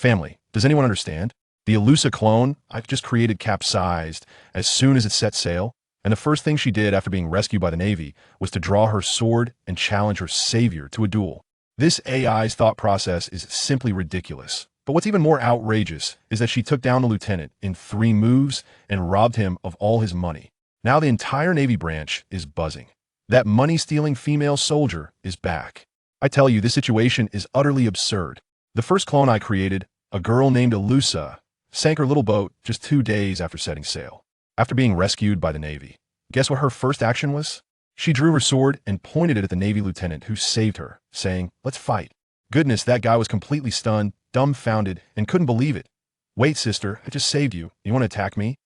Family, does anyone understand? The Elusa clone I've just created capsized as soon as it set sail, and the first thing she did after being rescued by the Navy was to draw her sword and challenge her savior to a duel. This AI's thought process is simply ridiculous. But what's even more outrageous is that she took down the lieutenant in 3 moves and robbed him of all his money. Now the entire Navy branch is buzzing. That money-stealing female soldier is back. I tell you, this situation is utterly absurd. The first clone I created, a girl named Elusa, sank her little boat just 2 days after setting sail. After being rescued by the Navy, guess what her first action was? She drew her sword and pointed it at the Navy lieutenant who saved her, saying, "Let's fight." Goodness, that guy was completely stunned, dumbfounded, and couldn't believe it. "Wait, sister, I just saved you. You want to attack me?"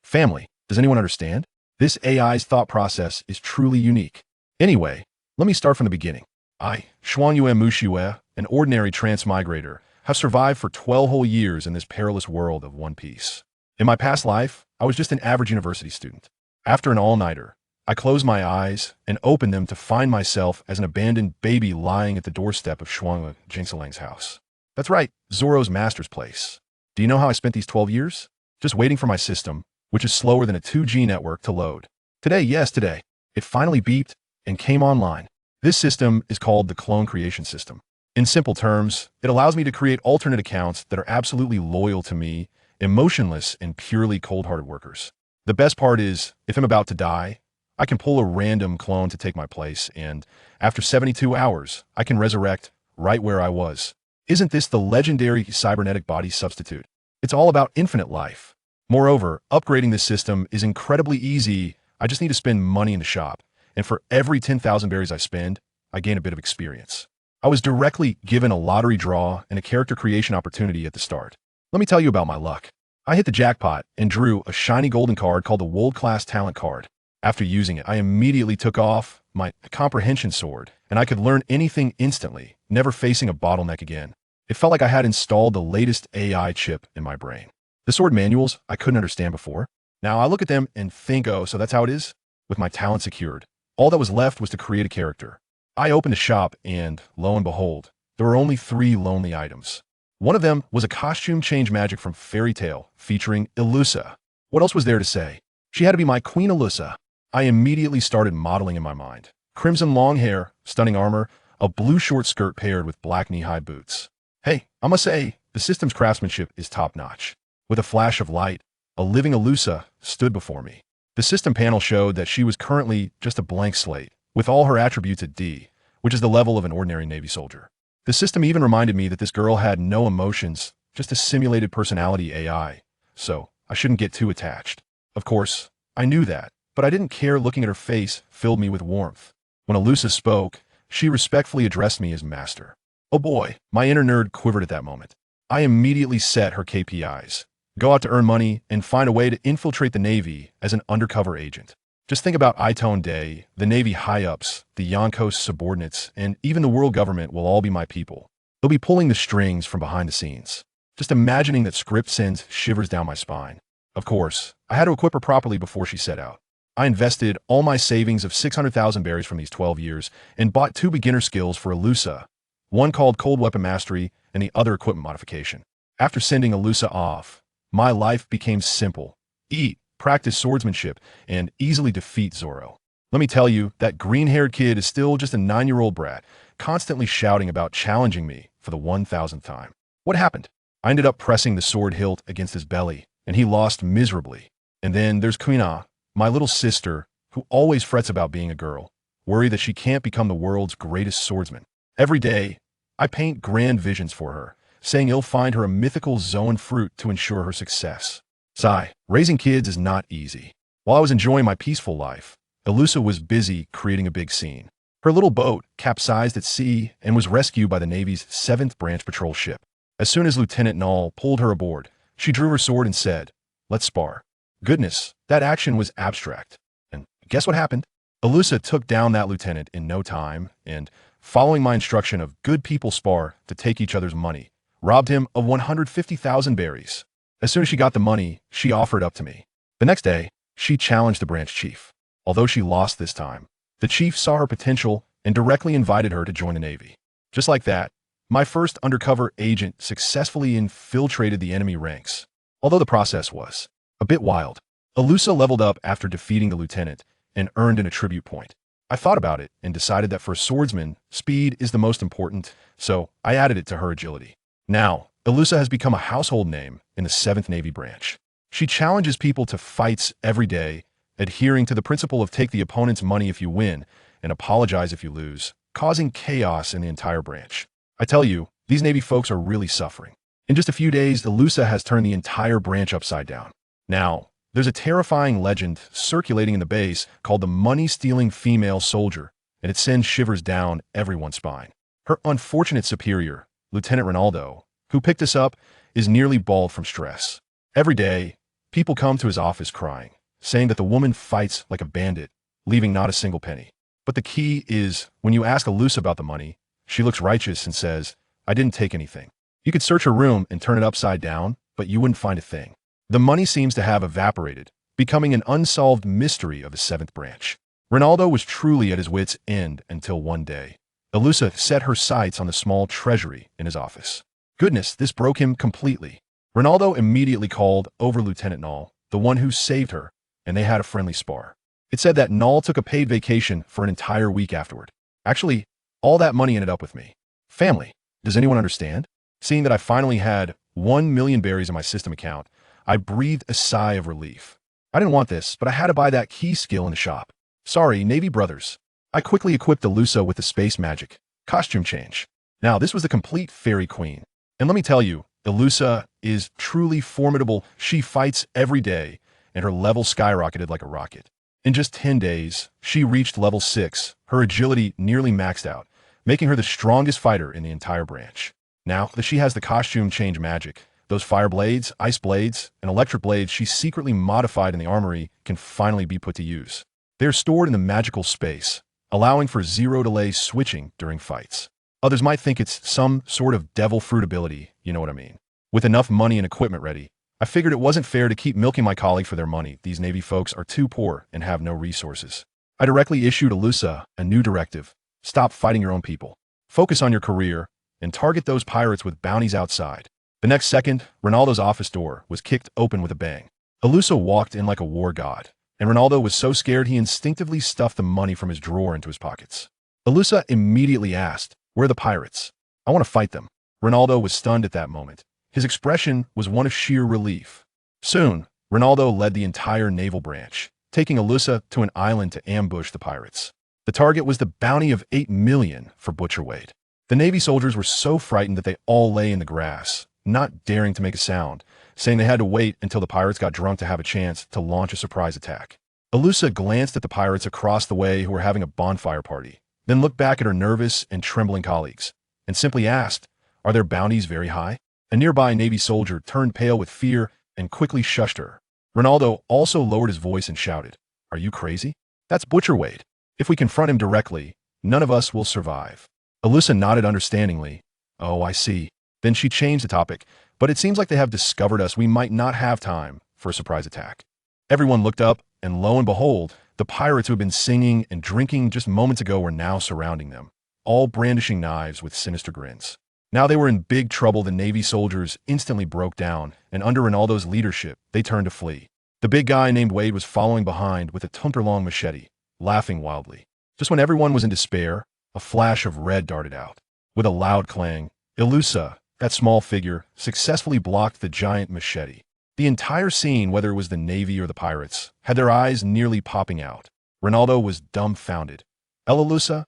Family, does anyone understand? This AI's thought process is truly unique. Anyway, let me start from the beginning. I, Xuanyue Mushue, an ordinary transmigrator, have survived for 12 whole years in this perilous world of One Piece. In my past life, I was just an average university student. After an all-nighter, I closed my eyes and opened them to find myself as an abandoned baby lying at the doorstep of Xuanyue Jinxilang's house. That's right, Zoro's master's place. Do you know how I spent these 12 years? Just waiting for my system, which is slower than a 2G network, to load. Today, yes, today, it finally beeped and came online. This system is called the Clone Creation System. In simple terms, it allows me to create alternate accounts that are absolutely loyal to me, emotionless and purely cold-hearted workers. The best part is, if I'm about to die, I can pull a random clone to take my place, and after 72 hours, I can resurrect right where I was. Isn't this the legendary cybernetic body substitute? It's all about infinite life. Moreover, upgrading this system is incredibly easy. I just need to spend money in the shop, and for every 10,000 berries I spend, I gain a bit of experience. I was directly given a lottery draw and a character creation opportunity at the start. Let me tell you about my luck. I hit the jackpot and drew a shiny golden card called the World-Class Talent card. After using it, I immediately took off my comprehension sword, and I could learn anything instantly, never facing a bottleneck again. It felt like I had installed the latest AI chip in my brain. The sword manuals I couldn't understand before. Now I look at them and think, oh, so that's how it is? With my talent secured, all that was left was to create a character. I opened a shop and, lo and behold, there were only 3 lonely items. One of them was a costume change magic from Fairy Tail featuring Elusa. What else was there to say? She had to be my Queen Elusa. I immediately started modeling in my mind. Crimson long hair, stunning armor, a blue short skirt paired with black knee-high boots. Hey, I must say, the system's craftsmanship is top-notch. With a flash of light, a living Elusa stood before me. The system panel showed that she was currently just a blank slate, with all her attributes at D, which is the level of an ordinary Navy soldier. The system even reminded me that this girl had no emotions, just a simulated personality AI, so I shouldn't get too attached. Of course, I knew that, but I didn't care. Looking at her face filled me with warmth. When Elusa spoke, she respectfully addressed me as master. Oh boy, my inner nerd quivered at that moment. I immediately set her KPIs. Go out to earn money and find a way to infiltrate the Navy as an undercover agent. Just think about Itone Day, the Navy high-ups, the Yonkos subordinates, and even the world government will all be my people. They'll be pulling the strings from behind the scenes. Just imagining that script sends shivers down my spine. Of course, I had to equip her properly before she set out. I invested all my savings of 600,000 berries from these 12 years and bought 2 beginner skills for Elusa, one called Cold Weapon Mastery and the other Equipment Modification. After sending Elusa off, my life became simple. Eat, practice swordsmanship, and easily defeat Zoro. Let me tell you, that green-haired kid is still just a 9-year-old brat, constantly shouting about challenging me for the 1,000th time. What happened? I ended up pressing the sword hilt against his belly, and he lost miserably. And then there's Kuina, my little sister, who always frets about being a girl, worried that she can't become the world's greatest swordsman. Every day, I paint grand visions for her, saying he'll find her a mythical Zoan fruit to ensure her success. Sigh, raising kids is not easy. While I was enjoying my peaceful life, Elusa was busy creating a big scene. Her little boat capsized at sea and was rescued by the Navy's 7th Branch Patrol ship. As soon as Lieutenant Null pulled her aboard, she drew her sword and said, "Let's spar." Goodness, that action was abstract. And guess what happened? Elusa took down that lieutenant in no time and, following my instruction of good people spar to take each other's money, robbed him of 150,000 berries. As soon as she got the money, she offered up to me. The next day, she challenged the branch chief. Although she lost this time, the chief saw her potential and directly invited her to join the Navy. Just like that, My first undercover agent successfully infiltrated the enemy ranks. Although the process was a bit wild. Alusa leveled up after defeating the lieutenant and earned an attribute point. I thought about it and decided that for a swordsman, speed is the most important, so I added it to her agility. Now, Alusa has become a household name in the 7th Navy branch. She challenges people to fights every day, adhering to the principle of take the opponent's money if you win and apologize if you lose, causing chaos in the entire branch. I tell you, these Navy folks are really suffering. In just a few days, Alusa has turned the entire branch upside down. Now, there's a terrifying legend circulating in the base called the money-stealing female soldier, and it sends shivers down everyone's spine. Her unfortunate superior, Lieutenant Ronaldo, who picked us up, is nearly bald from stress. Every day, people come to his office crying, saying that the woman fights like a bandit, leaving not a single penny. But the key is, when you ask Alusa about the money, she looks righteous and says, "I didn't take anything." You could search her room and turn it upside down, but you wouldn't find a thing. The money seems to have evaporated, becoming an unsolved mystery of the 7th branch. Ronaldo was truly at his wit's end until one day. Alusa set her sights on the small treasury in his office. Goodness, this broke him completely. Ronaldo immediately called over Lieutenant Null, the one who saved her, and they had a friendly spar. It said that Null took a paid vacation for an entire week afterward. Actually, all that money ended up with me. Family. Does anyone understand? Seeing that I finally had 1 million berries in my system account, I breathed a sigh of relief. I didn't want this, but I had to buy that key skill in the shop. Sorry, Navy brothers. I quickly equipped Alusa with the space magic costume change. Now, this was the complete fairy queen. And let me tell you, Alusa is truly formidable. She fights every day, and her level skyrocketed like a rocket. In just 10 days, she reached level 6, her agility nearly maxed out, making her the strongest fighter in the entire branch. Now that she has the costume change magic, those fire blades, ice blades, and electric blades she secretly modified in the armory can finally be put to use. They are stored in the magical space, allowing for zero delay switching during fights. Others might think it's some sort of devil fruit ability, you know what I mean. With enough money and equipment ready, I figured it wasn't fair to keep milking my colleague for their money. These Navy folks are too poor and have no resources. I directly issued Alusa a new directive. Stop fighting your own people. Focus on your career and target those pirates with bounties outside. The next second, Ronaldo's office door was kicked open with a bang. Alusa walked in like a war god, and Ronaldo was so scared he instinctively stuffed the money from his drawer into his pockets. Alusa immediately asked, "Where are the pirates? I want to fight them." Ronaldo was stunned at that moment. His expression was one of sheer relief. Soon, Ronaldo led the entire naval branch, taking Alusa to an island to ambush the pirates. The target was the bounty of 8 million for Butcher Wade. The Navy soldiers were so frightened that they all lay in the grass, not daring to make a sound, saying they had to wait until the pirates got drunk to have a chance to launch a surprise attack. Alusa glanced at the pirates across the way who were having a bonfire party, then looked back at her nervous and trembling colleagues, and simply asked, "Are their bounties very high?" A nearby Navy soldier turned pale with fear and quickly shushed her. Ronaldo also lowered his voice and shouted, "Are you crazy? That's Butcher Wade. If we confront him directly, none of us will survive." Alusa nodded understandingly. "Oh, I see." Then she changed the topic, "But it seems like they have discovered us. We might not have time for a surprise attack." Everyone looked up, and lo and behold, the pirates who had been singing and drinking just moments ago were now surrounding them, all brandishing knives with sinister grins. Now they were in big trouble. The Navy soldiers instantly broke down, and under Ronaldo's leadership, they turned to flee. The big guy named Wade was following behind with a tunter-long machete, laughing wildly. Just when everyone was in despair, a flash of red darted out. With a loud clang, Alusa, that small figure, successfully blocked the giant machete. The entire scene, whether it was the Navy or the pirates, had their eyes nearly popping out. Ronaldo was dumbfounded. Alusa?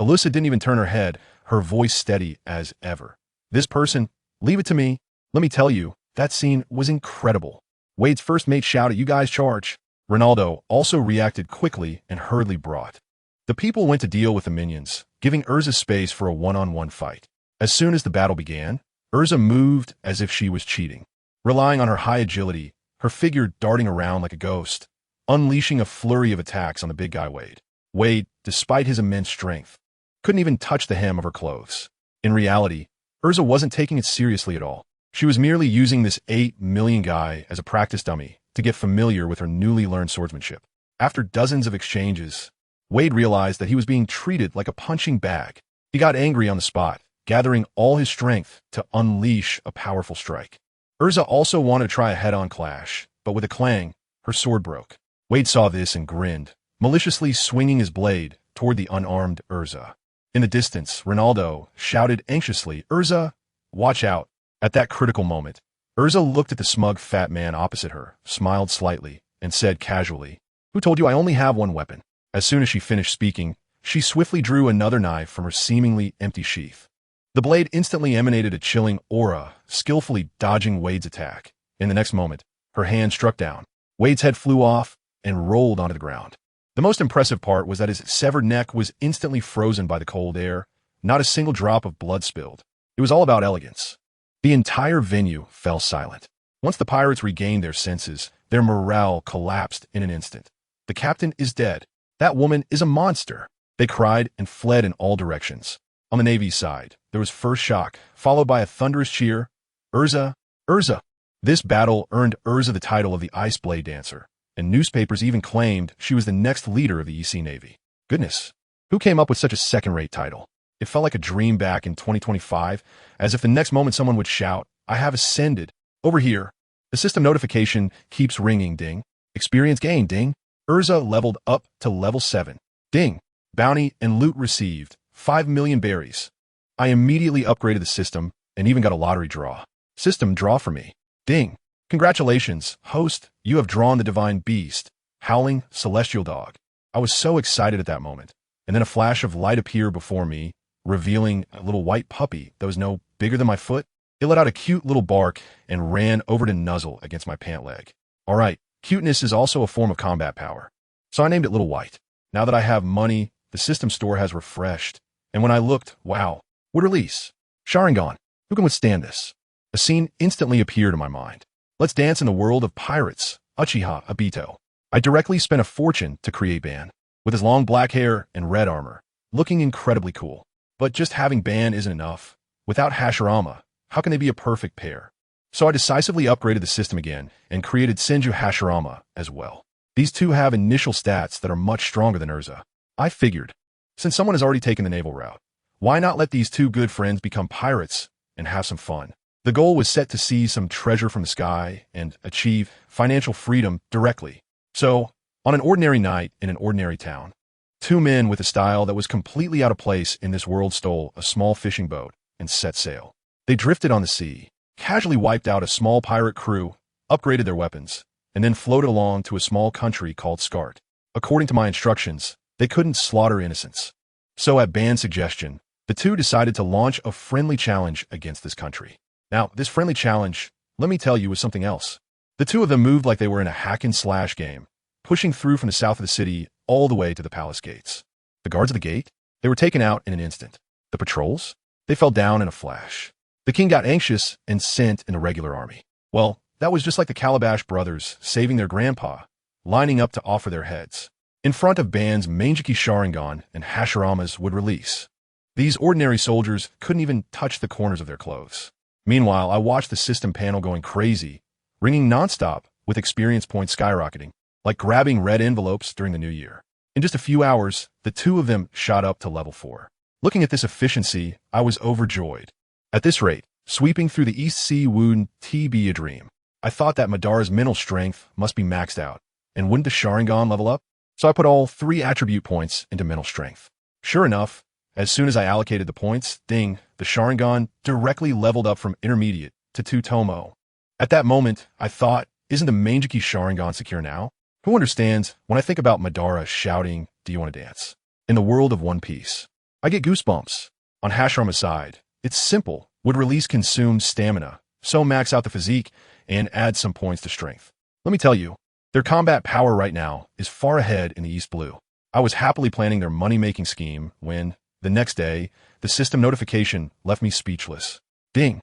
Alusa didn't even turn her head, her voice steady as ever. "This person, leave it to me. Let me tell you, that scene was incredible." Wade's first mate shouted, "You guys charge." Ronaldo also reacted quickly and hurriedly brought. The people went to deal with the minions, giving Erza space for a one-on-one fight. As soon as the battle began, Erza moved as if she was cheating, relying on her high agility, her figure darting around like a ghost, unleashing a flurry of attacks on the big guy Wade. Wade, despite his immense strength, couldn't even touch the hem of her clothes. In reality, Erza wasn't taking it seriously at all. She was merely using this 8 million guy as a practice dummy to get familiar with her newly learned swordsmanship. After dozens of exchanges, Wade realized that he was being treated like a punching bag. He got angry on the spot, gathering all his strength to unleash a powerful strike. Erza also wanted to try a head-on clash, but with a clang, her sword broke. Wade saw this and grinned, maliciously swinging his blade toward the unarmed Erza. In the distance, Ronaldo shouted anxiously, "Erza, watch out." At that critical moment, Erza looked at the smug fat man opposite her, smiled slightly, and said casually, "Who told you I only have one weapon?" As soon as she finished speaking, she swiftly drew another knife from her seemingly empty sheath. The blade instantly emanated a chilling aura, skillfully dodging Wade's attack. In the next moment, her hand struck down. Wade's head flew off and rolled onto the ground. The most impressive part was that his severed neck was instantly frozen by the cold air, not a single drop of blood spilled. It was all about elegance. The entire venue fell silent. Once the pirates regained their senses, their morale collapsed in an instant. "The captain is dead. That woman is a monster." They cried and fled in all directions. On the Navy's side, there was first shock, followed by a thunderous cheer. "Erza! Erza!" This battle earned Erza the title of the Ice Blade Dancer, and newspapers even claimed she was the next leader of the EC Navy. Goodness, who came up with such a second-rate title? It felt like a dream back in 2025, as if the next moment someone would shout, "I have ascended. Over here." The system notification keeps ringing, ding. Experience gained, ding. Erza leveled up to level 7. Ding. Bounty and loot received. 5 million berries. I immediately upgraded the system and even got a lottery draw. System draw for me. Ding. Congratulations, host, you have drawn the divine beast, howling celestial dog. I was so excited at that moment, and then a flash of light appeared before me, revealing a little white puppy that was no bigger than my foot. It let out a cute little bark and ran over to nuzzle against my pant leg. Alright, cuteness is also a form of combat power. So I named it Little White. Now that I have money, the system store has refreshed, and when I looked, wow, would release. Sharingan, who can withstand this? A scene instantly appeared in my mind. Let's dance in the world of pirates, Uchiha Obito. I directly spent a fortune to create Ban, with his long black hair and red armor, looking incredibly cool. But just having Ban isn't enough. Without Hashirama, how can they be a perfect pair? So I decisively upgraded the system again and created Senju Hashirama as well. These two have initial stats that are much stronger than Erza. I figured, since someone has already taken the naval route, why not let these two good friends become pirates and have some fun? The goal was set to seize some treasure from the sky and achieve financial freedom directly. So, on an ordinary night in an ordinary town, two men with a style that was completely out of place in this world stole a small fishing boat and set sail. They drifted on the sea, casually wiped out a small pirate crew, upgraded their weapons, and then floated along to a small country called Skart. According to my instructions, they couldn't slaughter innocents. So at Ban's suggestion, the two decided to launch a friendly challenge against this country. Now, this friendly challenge, let me tell you, was something else. The two of them moved like they were in a hack-and-slash game, pushing through from the south of the city all the way to the palace gates. The guards of the gate? They were taken out in an instant. The patrols? They fell down in a flash. The king got anxious and sent in a regular army. Well, that was just like the Calabash brothers saving their grandpa, lining up to offer their heads. In front of Ban's Mangeki Sharingan and Hashirama's would release. These ordinary soldiers couldn't even touch the corners of their clothes. Meanwhile, I watched the system panel going crazy, ringing nonstop with experience points skyrocketing, like grabbing red envelopes during the new year. In just a few hours, the two of them shot up to level 4. Looking at this efficiency, I was overjoyed. At this rate, sweeping through the East Sea wouldn't be a dream. I thought that Madara's mental strength must be maxed out, and wouldn't the Sharingan level up? So I put all 3 attribute points into mental strength. Sure enough, as soon as I allocated the points, ding, the Sharingan directly leveled up from intermediate to 2 Tomo. At that moment, I thought, isn't the Mangeki Sharingan secure now? Who understands when I think about Madara shouting, "Do you want to dance?" In the world of One Piece, I get goosebumps. On Hashirama's side, it's simple, would release consumed stamina, so max out the physique and add some points to strength. Let me tell you, their combat power right now is far ahead in the East Blue. I was happily planning their money-making scheme when, the next day, the system notification left me speechless. Ding!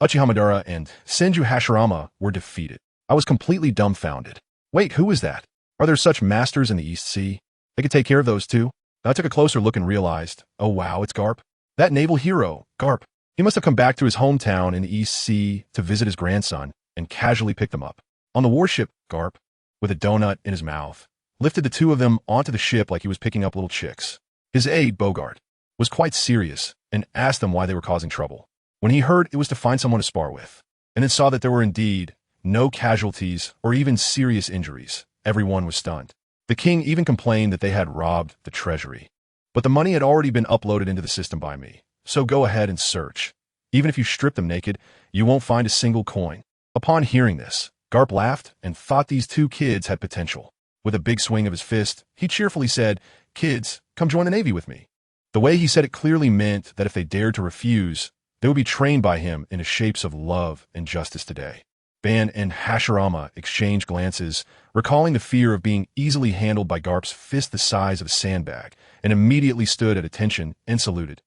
Uchiha Madara and Senju Hashirama were defeated. I was completely dumbfounded. Wait, who is that? Are there such masters in the East Sea? They could take care of those two? I took a closer look and realized, oh wow, it's Garp. That naval hero, Garp. He must have come back to his hometown in the East Sea to visit his grandson and casually picked them up. On the warship, Garp, with a donut in his mouth, lifted the two of them onto the ship like he was picking up little chicks. His aide, Bogart, was quite serious and asked them why they were causing trouble. When he heard it was to find someone to spar with, and then saw that there were indeed no casualties or even serious injuries, everyone was stunned. The king even complained that they had robbed the treasury. But the money had already been uploaded into the system by me, so go ahead and search. Even if you strip them naked, you won't find a single coin. Upon hearing this, Garp laughed and thought these two kids had potential. With a big swing of his fist, he cheerfully said, "Kids, come join the Navy with me." The way he said it clearly meant that if they dared to refuse, they would be trained by him in the shapes of love and justice today. Ban and Hashirama exchanged glances, recalling the fear of being easily handled by Garp's fist the size of a sandbag, and immediately stood at attention and saluted.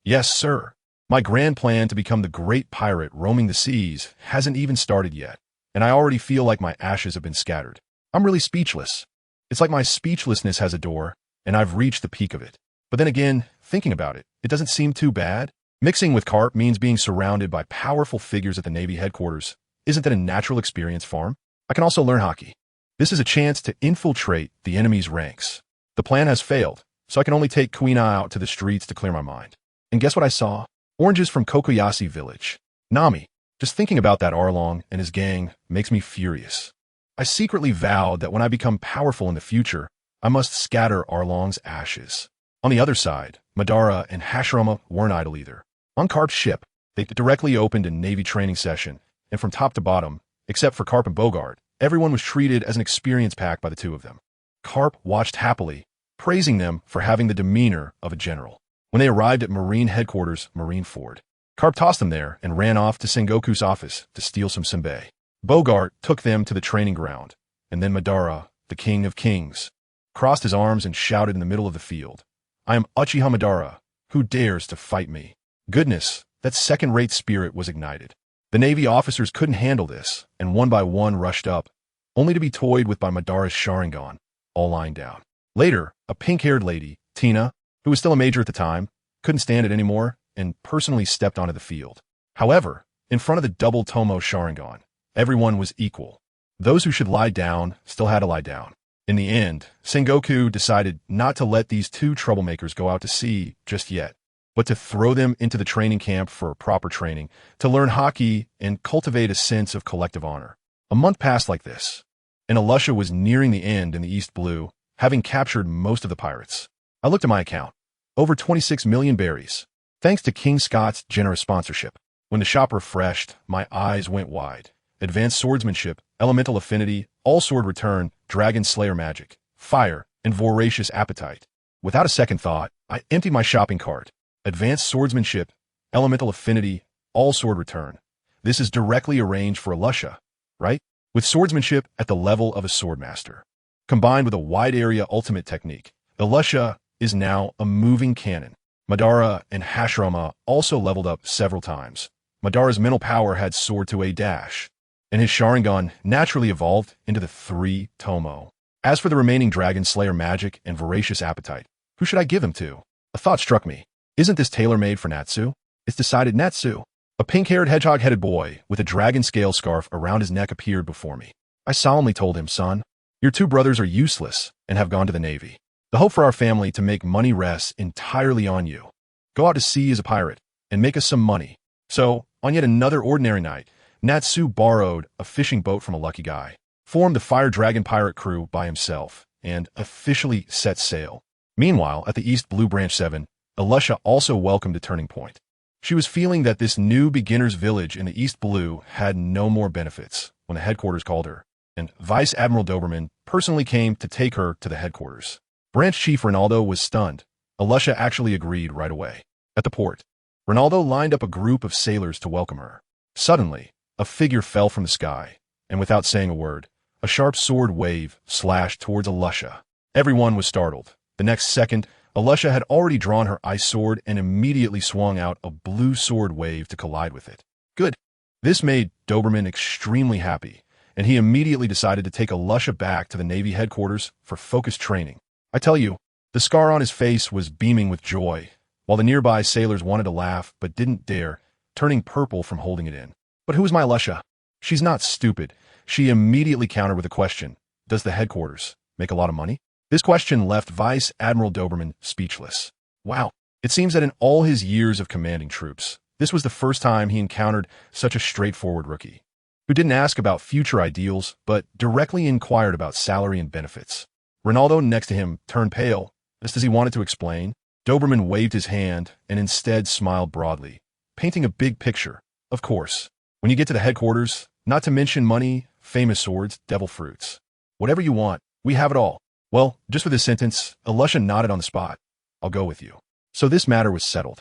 "Yes, sir. My grand plan to become the great pirate roaming the seas hasn't even started yet, and I already feel like my ashes have been scattered. I'm really speechless. It's like my speechlessness has a door, and I've reached the peak of it. But then again, thinking about it, it doesn't seem too bad. Mixing with Garp means being surrounded by powerful figures at the Navy headquarters. Isn't that a natural experience farm? I can also learn hockey. This is a chance to infiltrate the enemy's ranks. The plan has failed, so I can only take Kuina out to the streets to clear my mind. And guess what I saw? Oranges from Kokoyashi village. Nami, just thinking about that Arlong and his gang makes me furious. I secretly vowed that when I become powerful in the future, I must scatter Arlong's ashes. On the other side, Madara and Hashirama weren't idle either. On Karp's ship, they directly opened a Navy training session, and from top to bottom, except for Karp and Bogart, everyone was treated as an experience pack by the two of them. Karp watched happily, praising them for having the demeanor of a general. When they arrived at Marine headquarters, Marineford, Karp tossed them there and ran off to Sengoku's office to steal some senbei. Bogart took them to the training ground, and then Madara, the king of kings, crossed his arms and shouted in the middle of the field, "I am Uchiha Madara. Who dares to fight me?" Goodness, that second-rate spirit was ignited. The Navy officers couldn't handle this, and one by one rushed up, only to be toyed with by Madara's Sharingan, all lying down. Later, a pink-haired lady, Tina, who was still a major at the time, couldn't stand it anymore and personally stepped onto the field. However, in front of the double Tomo Sharingan, everyone was equal. Those who should lie down still had to lie down. In the end, Sengoku decided not to let these two troublemakers go out to sea just yet, but to throw them into the training camp for proper training, to learn hockey and cultivate a sense of collective honor. A month passed like this, and Alusha was nearing the end in the East Blue, having captured most of the pirates. I looked at my account. Over 26 million berries. Thanks to King Scott's generous sponsorship. When the shop refreshed, my eyes went wide. Advanced swordsmanship, elemental affinity, all-sword return, dragon slayer magic, fire, and voracious appetite. Without a second thought, I emptied my shopping cart. Advanced swordsmanship, elemental affinity, all-sword return. This is directly arranged for Alusha, right? With swordsmanship at the level of a swordmaster. Combined with a wide-area ultimate technique, Alusha is now a moving cannon. Madara and Hashirama also leveled up several times. Madara's mental power had soared to a dash, and his Sharingan naturally evolved into the 3 Tomo. As for the remaining Dragon Slayer magic and voracious appetite, who should I give them to? A thought struck me. Isn't this tailor-made for Natsu? It's decided Natsu. A pink-haired hedgehog-headed boy with a dragon scale scarf around his neck appeared before me. I solemnly told him, "Son, your 2 brothers are useless and have gone to the Navy. The hope for our family to make money rests entirely on you. Go out to sea as a pirate and make us some money." So, on yet another ordinary night, Natsu borrowed a fishing boat from a lucky guy, formed the Fire Dragon pirate crew by himself, and officially set sail. Meanwhile, at the East Blue Branch 7, Alusha also welcomed a turning point. She was feeling that this new beginner's village in the East Blue had no more benefits when the headquarters called her, and Vice Admiral Doberman personally came to take her to the headquarters. Branch Chief Ronaldo was stunned. Alusha actually agreed right away. At the port, Ronaldo lined up a group of sailors to welcome her. Suddenly, a figure fell from the sky, and without saying a word, a sharp sword wave slashed towards Alusha. Everyone was startled. The next second, Alusha had already drawn her ice sword and immediately swung out a blue sword wave to collide with it. Good. This made Doberman extremely happy, and he immediately decided to take Alusha back to the Navy headquarters for focused training. I tell you, the scar on his face was beaming with joy, while the nearby sailors wanted to laugh but didn't dare, turning purple from holding it in. But who is my Alusha? She's not stupid. She immediately countered with a question. Does the headquarters make a lot of money? This question left Vice Admiral Doberman speechless. Wow, It seems that in all his years of commanding troops, this was the first time he encountered such a straightforward rookie, who didn't ask about future ideals, but directly inquired about salary and benefits. Ronaldo next to him turned pale, just as he wanted to explain. Doberman waved his hand and instead smiled broadly, painting a big picture. Of course, when you get to the headquarters, not to mention money, famous swords, devil fruits. Whatever you want, we have it all. Well, just for this sentence, Alusha nodded on the spot. I'll go with you. So this matter was settled.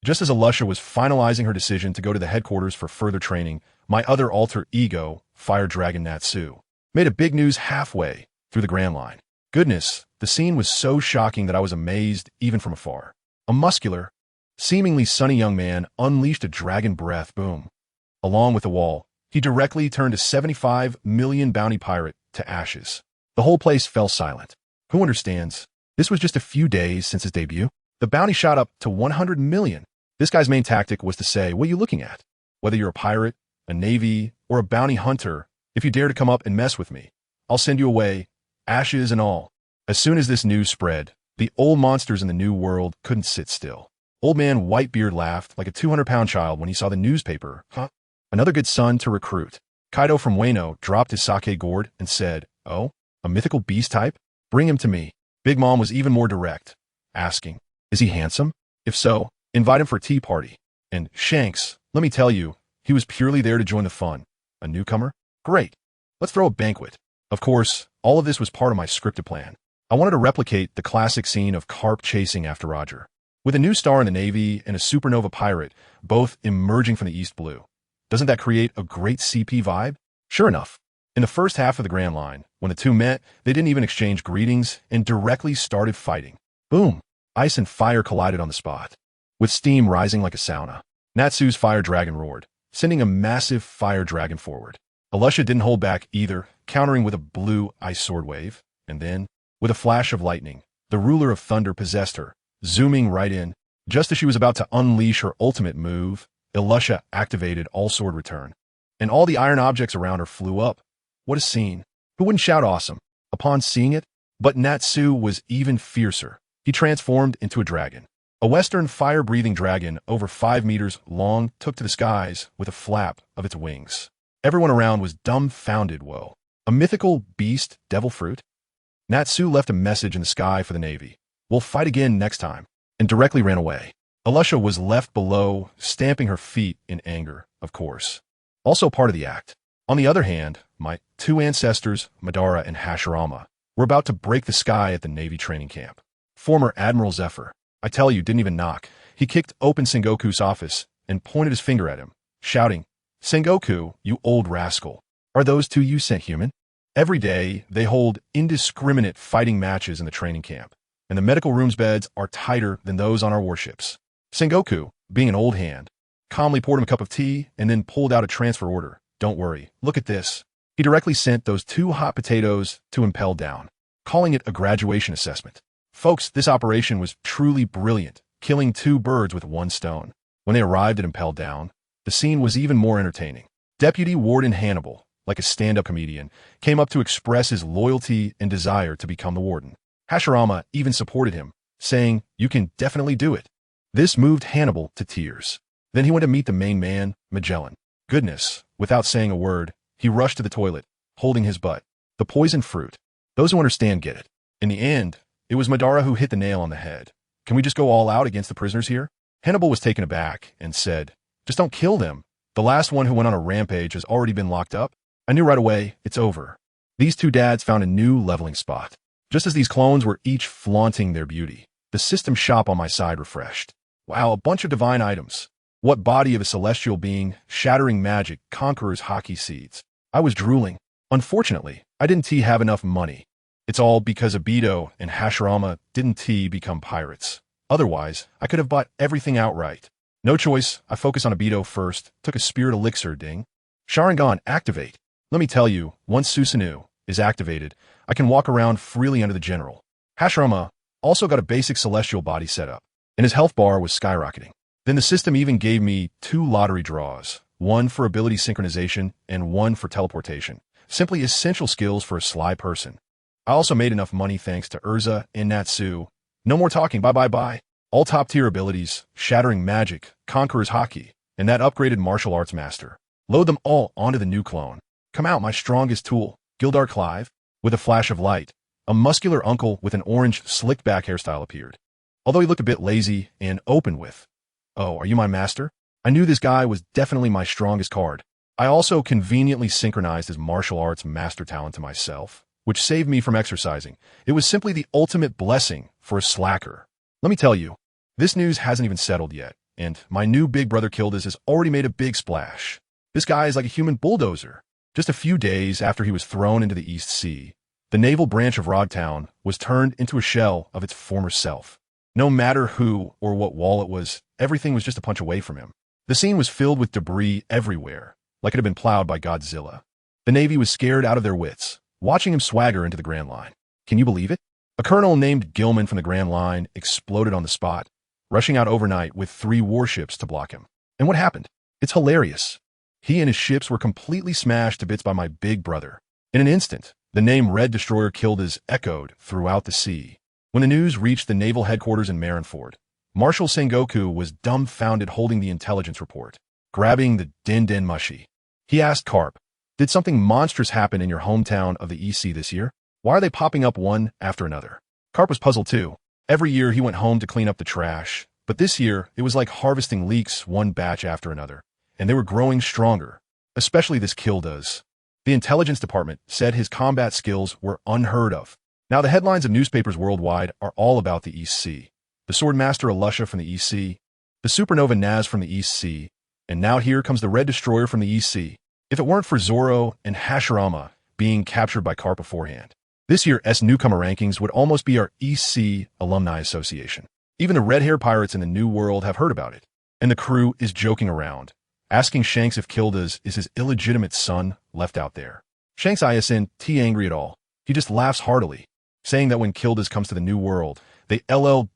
Just as Alusha was finalizing her decision to go to the headquarters for further training, my other alter ego, Fire Dragon Natsu, made a big news halfway through the Grand Line. Goodness, the scene was so shocking that I was amazed even from afar. A muscular, seemingly sunny young man unleashed a dragon breath boom. Along with the wall, he directly turned a 75 million bounty pirate to ashes. The whole place fell silent. Who understands? This was just a few days since his debut. The bounty shot up to 100 million. This guy's main tactic was to say, what are you looking at? Whether you're a pirate, a navy, or a bounty hunter, if you dare to come up and mess with me, I'll send you away, ashes and all. As soon as this news spread, the old monsters in the new world couldn't sit still. Old man Whitebeard laughed like a 200-pound child when he saw the newspaper. Huh? Another good son to recruit. Kaido from Wano dropped his sake gourd and said, oh, a mythical beast type? Bring him to me. Big Mom was even more direct, asking, is he handsome? If so, invite him for a tea party. And Shanks, let me tell you, he was purely there to join the fun. A newcomer? Great. Let's throw a banquet. Of course, all of this was part of my scripted plan. I wanted to replicate the classic scene of Carp chasing after Roger. With a new star in the Navy and a supernova pirate, both emerging from the East Blue. Doesn't that create a great CP vibe? Sure enough, in the first half of the Grand Line, when the two met, they didn't even exchange greetings and directly started fighting. Boom! Ice and fire collided on the spot, with steam rising like a sauna. Natsu's fire dragon roared, sending a massive fire dragon forward. Alusha didn't hold back either, countering with a blue ice sword wave, and then, with a flash of lightning, the ruler of thunder possessed her, zooming right in. Just as she was about to unleash her ultimate move, Alusha activated All Sword Return, and all the iron objects around her flew up. What a scene! Who wouldn't shout awesome upon seeing it? But Natsu was even fiercer. He transformed into a dragon. A western fire-breathing dragon over 5 meters long took to the skies with a flap of its wings. Everyone around was dumbfounded. Whoa. A mythical beast, devil fruit? Natsu left a message in the sky for the Navy. We'll fight again next time. And directly ran away. Alusha was left below, stamping her feet in anger, of course. Also part of the act. On the other hand, my two ancestors, Madara and Hashirama, were about to break the sky at the Navy training camp. Former Admiral Zephyr, I tell you, didn't even knock. He kicked open Sengoku's office and pointed his finger at him, shouting, Sengoku, you old rascal. Are those two you sent human? Every day, they hold indiscriminate fighting matches in the training camp, and the medical room's beds are tighter than those on our warships. Sengoku, being an old hand, calmly poured him a cup of tea and then pulled out a transfer order. Don't worry, look at this. He directly sent those 2 hot potatoes to Impel Down, calling it a graduation assessment. Folks, this operation was truly brilliant, killing 2 birds with 1 stone. When they arrived at Impel Down, the scene was even more entertaining. Deputy Warden Hannibal, like a stand-up comedian, came up to express his loyalty and desire to become the warden. Hashirama even supported him, saying, you can definitely do it. This moved Hannibal to tears. Then he went to meet the main man, Magellan. Goodness, without saying a word, he rushed to the toilet, holding his butt. The poisoned fruit. Those who understand get it. In the end, it was Madara who hit the nail on the head. Can we just go all out against the prisoners here? Hannibal was taken aback and said, just don't kill them. The last one who went on a rampage has already been locked up. I knew right away, it's over. These 2 dads found a new leveling spot. Just as these clones were each flaunting their beauty, the system shop on my side refreshed. Wow, a bunch of divine items. What body of a celestial being, shattering magic, conquerors hockey seeds. I was drooling. Unfortunately, I didn't have enough money. It's all because Obito and Hashirama didn't become pirates. Otherwise, I could have bought everything outright. No choice, I focused on Obito first, took a spirit elixir ding. Sharingan, activate. Let me tell you, once Susanoo is activated, I can walk around freely under the general. Hashirama also got a basic celestial body setup, and his health bar was skyrocketing. Then the system even gave me 2 lottery draws, one for ability synchronization and one for teleportation. Simply essential skills for a sly person. I also made enough money thanks to Erza and Natsu. No more talking, bye. All top-tier abilities, shattering magic, conqueror's haki, and that upgraded martial arts master. Load them all onto the new clone. Come out, my strongest tool, Gildart Clive. With a flash of light, a muscular uncle with an orange, slicked-back hairstyle appeared. Although he looked a bit lazy and open with, "Oh, are you my master?" I knew this guy was definitely my strongest card. I also conveniently synchronized his martial arts master talent to myself, which saved me from exercising. It was simply the ultimate blessing for a slacker. Let me tell you, this news hasn't even settled yet, and my new big brother Kildas has already made a big splash. This guy is like a human bulldozer. Just a few days after he was thrown into the East Sea, the naval branch of Rogtown was turned into a shell of its former self. No matter who or what wall it was, everything was just a punch away from him. The scene was filled with debris everywhere, like it had been plowed by Godzilla. The Navy was scared out of their wits, watching him swagger into the Grand Line. Can you believe it? A colonel named Gilman from the Grand Line exploded on the spot, rushing out overnight with 3 warships to block him. And what happened? It's hilarious. He and his ships were completely smashed to bits by my big brother. In an instant, the name Red Destroyer Kildas echoed throughout the sea. When the news reached the naval headquarters in Marineford, Marshal Sengoku was dumbfounded holding the intelligence report, grabbing the din mushi. He asked Carp, "Did something monstrous happen in your hometown of the East Sea this year? Why are they popping up one after another?" Carp was puzzled too. Every year he went home to clean up the trash, but this year it was like harvesting leeks one batch after another. And they were growing stronger, especially this Kildas. The intelligence department said his combat skills were unheard of. Now the headlines of newspapers worldwide are all about the East Sea. The Swordmaster Alusha from the East Sea, the Supernova Naz from the East Sea, and now here comes the Red Destroyer from the East Sea. If it weren't for Zoro and Hashirama being captured by Carp beforehand, this year's newcomer rankings would almost be our East Sea Alumni Association. Even the red-hair pirates in the New World have heard about it, and the crew is joking around, asking Shanks if Kildas is his illegitimate son left out there. Shanks isn't angry at all. He just laughs heartily, saying that when Kildas comes to the New World, they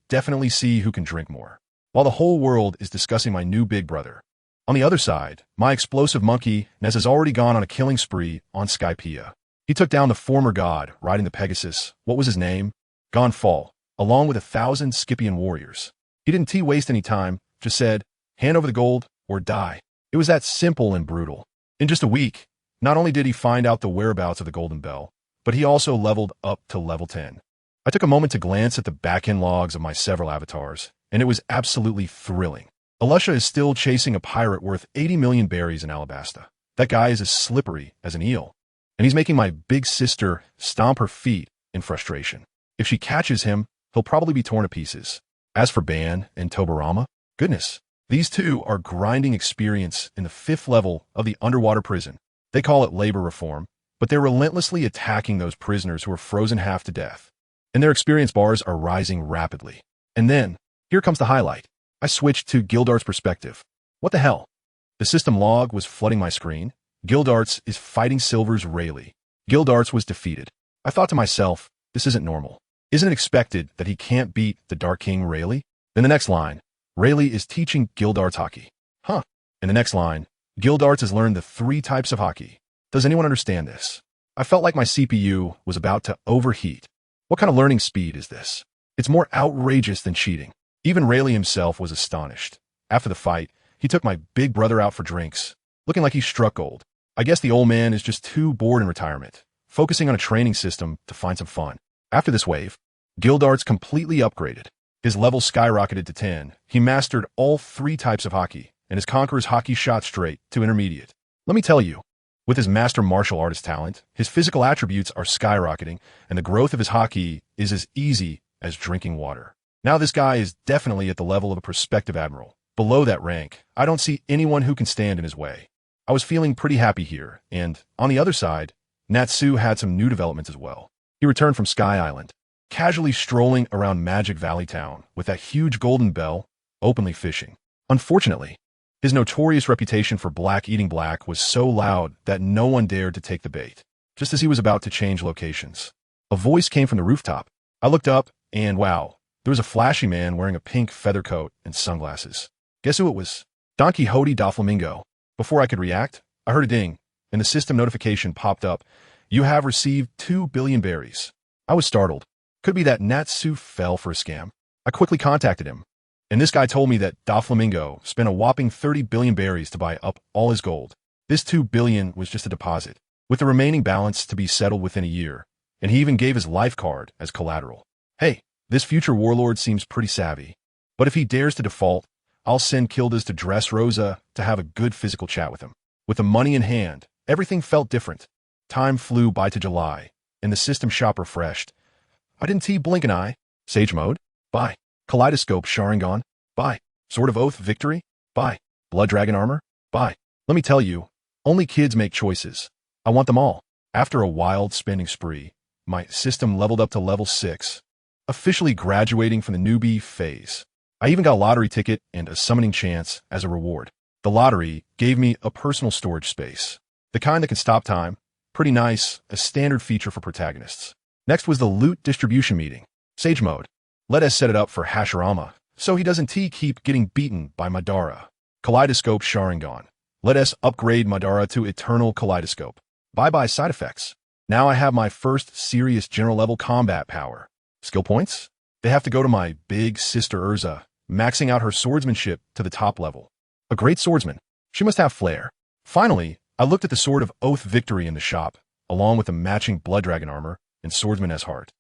definitely see who can drink more. While the whole world is discussing my new big brother. On the other side, my explosive monkey, Nez, has already gone on a killing spree on Skypiea. He took down the former god riding the Pegasus, what was his name? Gonfall, along with 1,000 Scipian warriors. He didn't waste any time, just said, "Hand over the gold or die." It was that simple and brutal. In just a week, not only did he find out the whereabouts of the Golden Bell, but he also leveled up to level 10. I took a moment to glance at the back-end logs of my several avatars, and it was absolutely thrilling. Alusha is still chasing a pirate worth 80 million berries in Alabasta. That guy is as slippery as an eel, and he's making my big sister stomp her feet in frustration. If she catches him, he'll probably be torn to pieces. As for Ban and Tobarama, goodness, these two are grinding experience in the 5th level of the underwater prison. They call it labor reform, but they're relentlessly attacking those prisoners who are frozen half to death. And their experience bars are rising rapidly. And then, here comes the highlight. I switched to Gildarts' perspective. What the hell? The system log was flooding my screen. Gildarts is fighting Silver's Rayleigh. Gildarts was defeated. I thought to myself, this isn't normal. Isn't it expected that he can't beat the Dark King Rayleigh? Then the next line, Rayleigh is teaching Gildarts haki. Huh. In the next line, Gildarts has learned the 3 types of haki. Does anyone understand this? I felt like my CPU was about to overheat. What kind of learning speed is this? It's more outrageous than cheating. Even Rayleigh himself was astonished. After the fight, he took my big brother out for drinks, looking like he struck gold. I guess the old man is just too bored in retirement, focusing on a training system to find some fun. After this wave, Gildarts completely upgraded. His level skyrocketed to 10. He mastered all 3 types of haki, and his conqueror's haki shot straight to intermediate. Let me tell you, with his master martial artist talent, his physical attributes are skyrocketing, and the growth of his haki is as easy as drinking water. Now this guy is definitely at the level of a prospective admiral. Below that rank, I don't see anyone who can stand in his way. I was feeling pretty happy here, and on the other side, Natsu had some new developments as well. He returned from Sky Island, casually strolling around Magic Valley Town with that huge golden bell, openly fishing. Unfortunately, his notorious reputation for black eating black was so loud that no one dared to take the bait. Just as he was about to change locations, a voice came from the rooftop. I looked up, and wow, there was a flashy man wearing a pink feather coat and sunglasses. Guess who it was? Don Quixote da Flamingo. Before I could react, I heard a ding, and the system notification popped up. You have received 2 billion berries. I was startled. Could be that Natsu fell for a scam. I quickly contacted him. And this guy told me that Doflamingo spent a whopping 30 billion berries to buy up all his gold. This 2 billion was just a deposit, with the remaining balance to be settled within a year, and he even gave his life card as collateral. Hey, this future warlord seems pretty savvy. But if he dares to default, I'll send Gildarts to Dressrosa to have a good physical chat with him. With the money in hand, everything felt different. Time flew by to July, and the system shop refreshed. I didn't blink an eye. Sage mode? Bye. Kaleidoscope Sharingan? Bye. Sword of Oath Victory? Bye. Blood Dragon Armor? Bye. Let me tell you, only kids make choices. I want them all. After a wild spending spree, my system leveled up to level 6, officially graduating from the newbie phase. I even got a lottery ticket and a summoning chance as a reward. The lottery gave me a personal storage space, the kind that can stop time. Pretty nice, a standard feature for protagonists. Next was the loot distribution meeting. Sage mode. Let us set it up for Hashirama, so he doesn't keep getting beaten by Madara. Kaleidoscope Sharingan. Let us upgrade Madara to Eternal Kaleidoscope. Bye-bye side effects. Now I have my first serious general-level combat power. Skill points? They have to go to my big sister Erza, maxing out her swordsmanship to the top level. A great swordsman. She must have flair. Finally, I looked at the Sword of Oath Victory in the shop, along with the matching Blood Dragon armor and Swordsman's heart.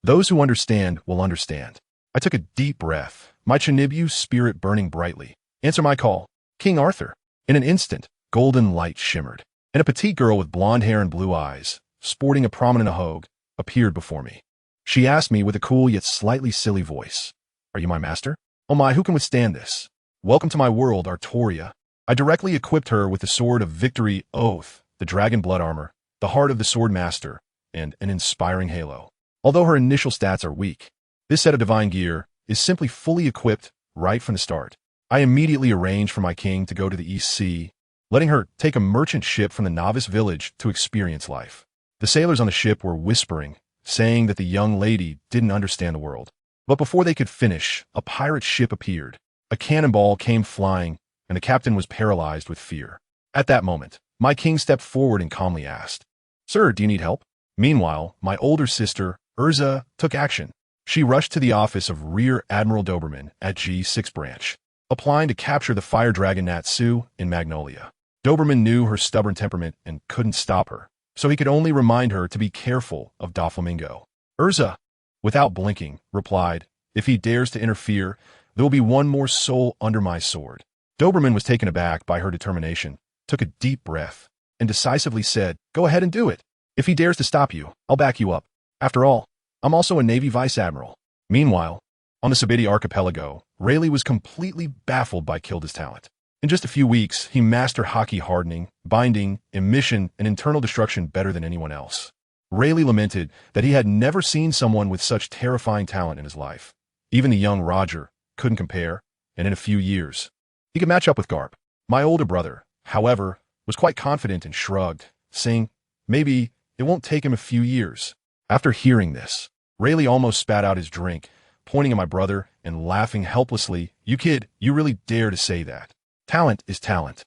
Those who understand will understand. I took a deep breath, my Chinibu spirit burning brightly. Answer my call. King Arthur. In an instant, golden light shimmered, and a petite girl with blonde hair and blue eyes, sporting a prominent ahogue, appeared before me. She asked me with a cool yet slightly silly voice, "Are you my master?" Oh my, who can withstand this? Welcome to my world, Artoria. I directly equipped her with the Sword of Victory Oath, the Dragon Blood Armor, the Heart of the Sword Master, and an inspiring halo. Although her initial stats are weak, this set of divine gear is simply fully equipped right from the start. I immediately arranged for my king to go to the East Sea, letting her take a merchant ship from the novice village to experience life. The sailors on the ship were whispering, saying that the young lady didn't understand the world. But before they could finish, a pirate ship appeared. A cannonball came flying, and the captain was paralyzed with fear. At that moment, my king stepped forward and calmly asked, "Sir, do you need help?" Meanwhile, my older sister, Erza, took action. She rushed to the office of Rear Admiral Doberman at G6 branch, applying to capture the fire dragon Natsu in Magnolia. Doberman knew her stubborn temperament and couldn't stop her, so he could only remind her to be careful of Doflamingo. Erza, without blinking, replied, "If he dares to interfere, there will be one more soul under my sword." Doberman was taken aback by her determination, took a deep breath, and decisively said, "Go ahead and do it. If he dares to stop you, I'll back you up. After all, I'm also a Navy Vice Admiral." Meanwhile, on the Sabidi archipelago, Rayleigh was completely baffled by Gildarts' talent. In just a few weeks, he mastered Haki hardening, binding, emission, and internal destruction better than anyone else. Rayleigh lamented that he had never seen someone with such terrifying talent in his life. Even the young Roger couldn't compare, and in a few years, he could match up with Garp. My older brother, however, was quite confident and shrugged, saying, maybe it won't take him a few years. After hearing this, Rayleigh almost spat out his drink, pointing at my brother and laughing helplessly. "You kid, you really dare to say that. Talent is talent.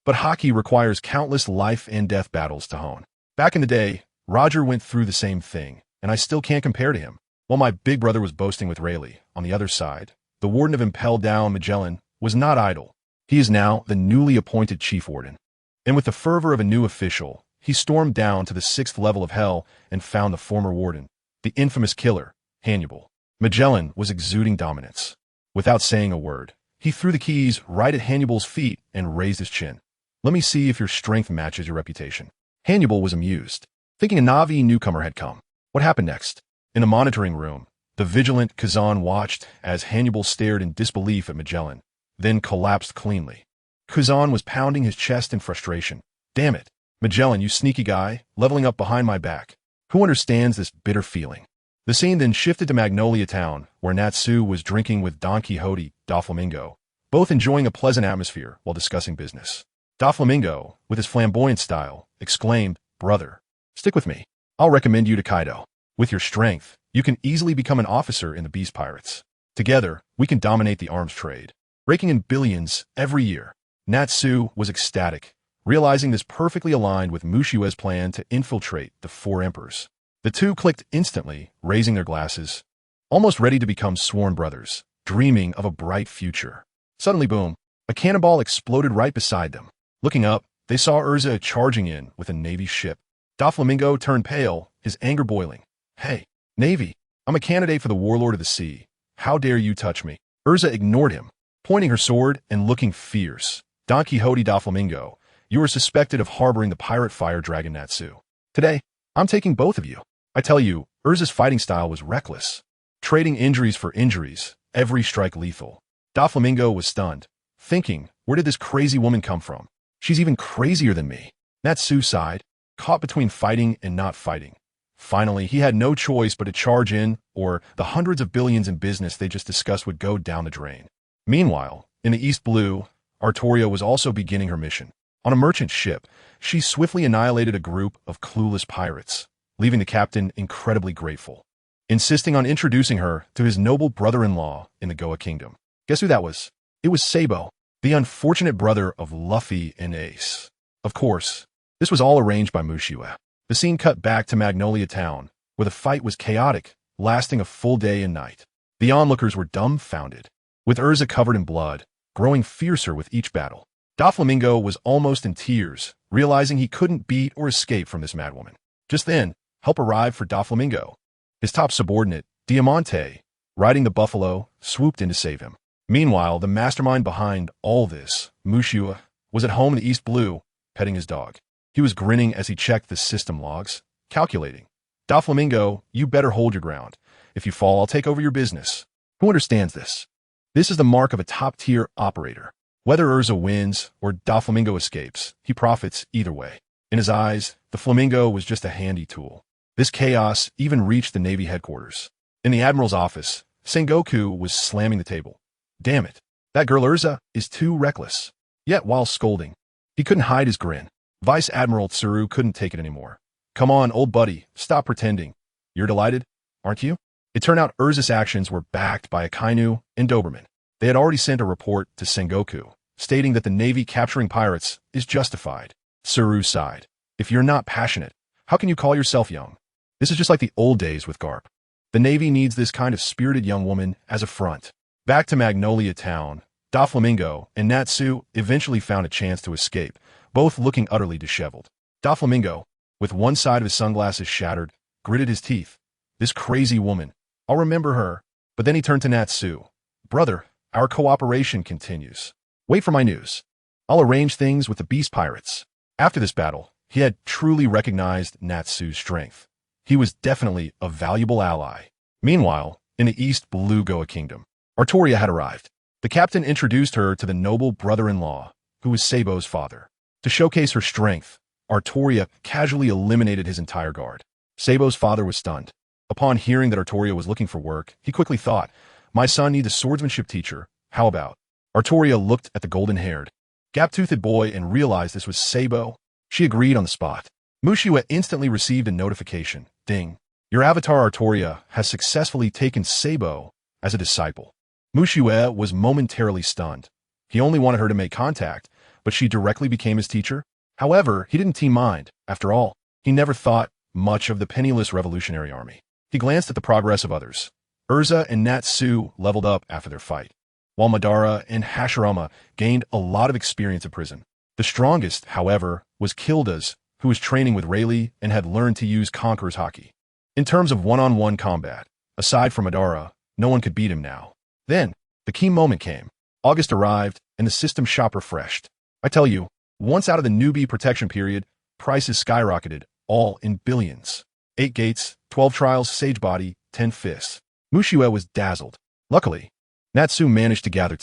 But Haki requires countless life and death battles to hone. Back in the day, Roger went through the same thing, and I still can't compare to him." While my big brother was boasting with Rayleigh, on the other side, the warden of Impel Down Magellan was not idle. He is now the newly appointed chief warden. And with the fervor of a new official, he stormed down to the 6th level of hell and found the former warden, the infamous killer, Hannibal. Magellan was exuding dominance. Without saying a word, he threw the keys right at Hannibal's feet and raised his chin. "Let me see if your strength matches your reputation." Hannibal was amused, thinking a Navi newcomer had come. What happened next? In the monitoring room, the vigilant Kazan watched as Hannibal stared in disbelief at Magellan, then collapsed cleanly. Kazan was pounding his chest in frustration. "Damn it, Magellan, you sneaky guy, leveling up behind my back. Who understands this bitter feeling?" The scene then shifted to Magnolia Town, where Natsu was drinking with Don Quixote, Doflamingo, both enjoying a pleasant atmosphere while discussing business. Doflamingo, with his flamboyant style, exclaimed, "Brother, stick with me. I'll recommend you to Kaido. With your strength, you can easily become an officer in the Beast Pirates. Together, we can dominate the arms trade, raking in billions every year." Natsu was ecstatic, realizing this perfectly aligned with Mushiue's plan to infiltrate the 4 emperors. The two clicked instantly, raising their glasses, almost ready to become sworn brothers. dreaming of a bright future. Suddenly, boom, a cannonball exploded right beside them. Looking up, they saw Erza charging in with a Navy ship. Doflamingo turned pale, his anger boiling. "Hey, Navy, I'm a candidate for the Warlord of the Sea. How dare you touch me?" Erza ignored him, pointing her sword and looking fierce. "Don Quixote Doflamingo, you are suspected of harboring the pirate fire dragon Natsu. Today, I'm taking both of you." I tell you, Erza's fighting style was reckless. Trading injuries for injuries, every strike lethal. Doflamingo was stunned, thinking, where did this crazy woman come from? She's even crazier than me. Natsu sighed, caught between fighting and not fighting. Finally, he had no choice but to charge in, or the hundreds of billions in business they just discussed would go down the drain. Meanwhile, in the East Blue, Artoria was also beginning her mission. On a merchant ship, she swiftly annihilated a group of clueless pirates, leaving the captain incredibly grateful, insisting on introducing her to his noble brother-in-law in the Goa Kingdom. Guess who that was? It was Sabo, the unfortunate brother of Luffy and Ace. Of course, this was all arranged by Mushiwa. The scene cut back to Magnolia Town, where the fight was chaotic, lasting a full day and night. The onlookers were dumbfounded, with Erza covered in blood, growing fiercer with each battle. Doflamingo was almost in tears, realizing he couldn't beat or escape from this madwoman. Just then, help arrived for Doflamingo. His top subordinate, Diamante, riding the buffalo, swooped in to save him. Meanwhile, the mastermind behind all this, Mushiwa, was at home in the East Blue, petting his dog. He was grinning as he checked the system logs, calculating. "Doflamingo, you better hold your ground. If you fall, I'll take over your business." Who understands this? This is the mark of a top-tier operator. Whether Erza wins or Doflamingo escapes, he profits either way. In his eyes, the flamingo was just a handy tool. This chaos even reached the Navy headquarters. In the Admiral's office, Sengoku was slamming the table. "Damn it, that girl Erza is too reckless." Yet while scolding, he couldn't hide his grin. Vice Admiral Tsuru couldn't take it anymore. "Come on, old buddy, stop pretending. You're delighted, aren't you?" It turned out Erza's actions were backed by Akainu and Doberman. They had already sent a report to Sengoku, stating that the Navy capturing pirates is justified. Tsuru sighed. "If you're not passionate, how can you call yourself young? This is just like the old days with Garp. The Navy needs this kind of spirited young woman as a front." Back to Magnolia Town, Doflamingo and Natsu eventually found a chance to escape, both looking utterly disheveled. Doflamingo, with one side of his sunglasses shattered, gritted his teeth. "This crazy woman. I'll remember her." But then he turned to Natsu. "Brother, our cooperation continues. Wait for my news. I'll arrange things with the Beast Pirates." After this battle, he had truly recognized Natsu's strength. He was definitely a valuable ally. Meanwhile, in the East Blue Goa Kingdom, Artoria had arrived. The captain introduced her to the noble brother-in-law, who was Sabo's father. To showcase her strength, Artoria casually eliminated his entire guard. Sabo's father was stunned. Upon hearing that Artoria was looking for work, he quickly thought, "My son needs a swordsmanship teacher. How about?" Artoria looked at the golden-haired, gap-toothed boy and realized this was Sabo. She agreed on the spot. Mushiwa instantly received a notification. Ding. Your avatar Artoria has successfully taken Sabo as a disciple. Mushiwa was momentarily stunned. He only wanted her to make contact, but she directly became his teacher. However, he didn't mind. After all, he never thought much of the penniless Revolutionary Army. He glanced at the progress of others. Erza and Natsu leveled up after their fight, while Madara and Hashirama gained a lot of experience in prison. The strongest, however, was Gildarts, who was training with Rayleigh and had learned to use Conqueror's Haki. In terms of one-on-one combat, aside from Madara, no one could beat him now. Then, the key moment came. August arrived, and the system shop refreshed. I tell you, once out of the newbie protection period, prices skyrocketed, all in billions. 8 gates, 12 trials, sage body, 10 fists. Mushiwa was dazzled. Luckily, Natsu managed to gather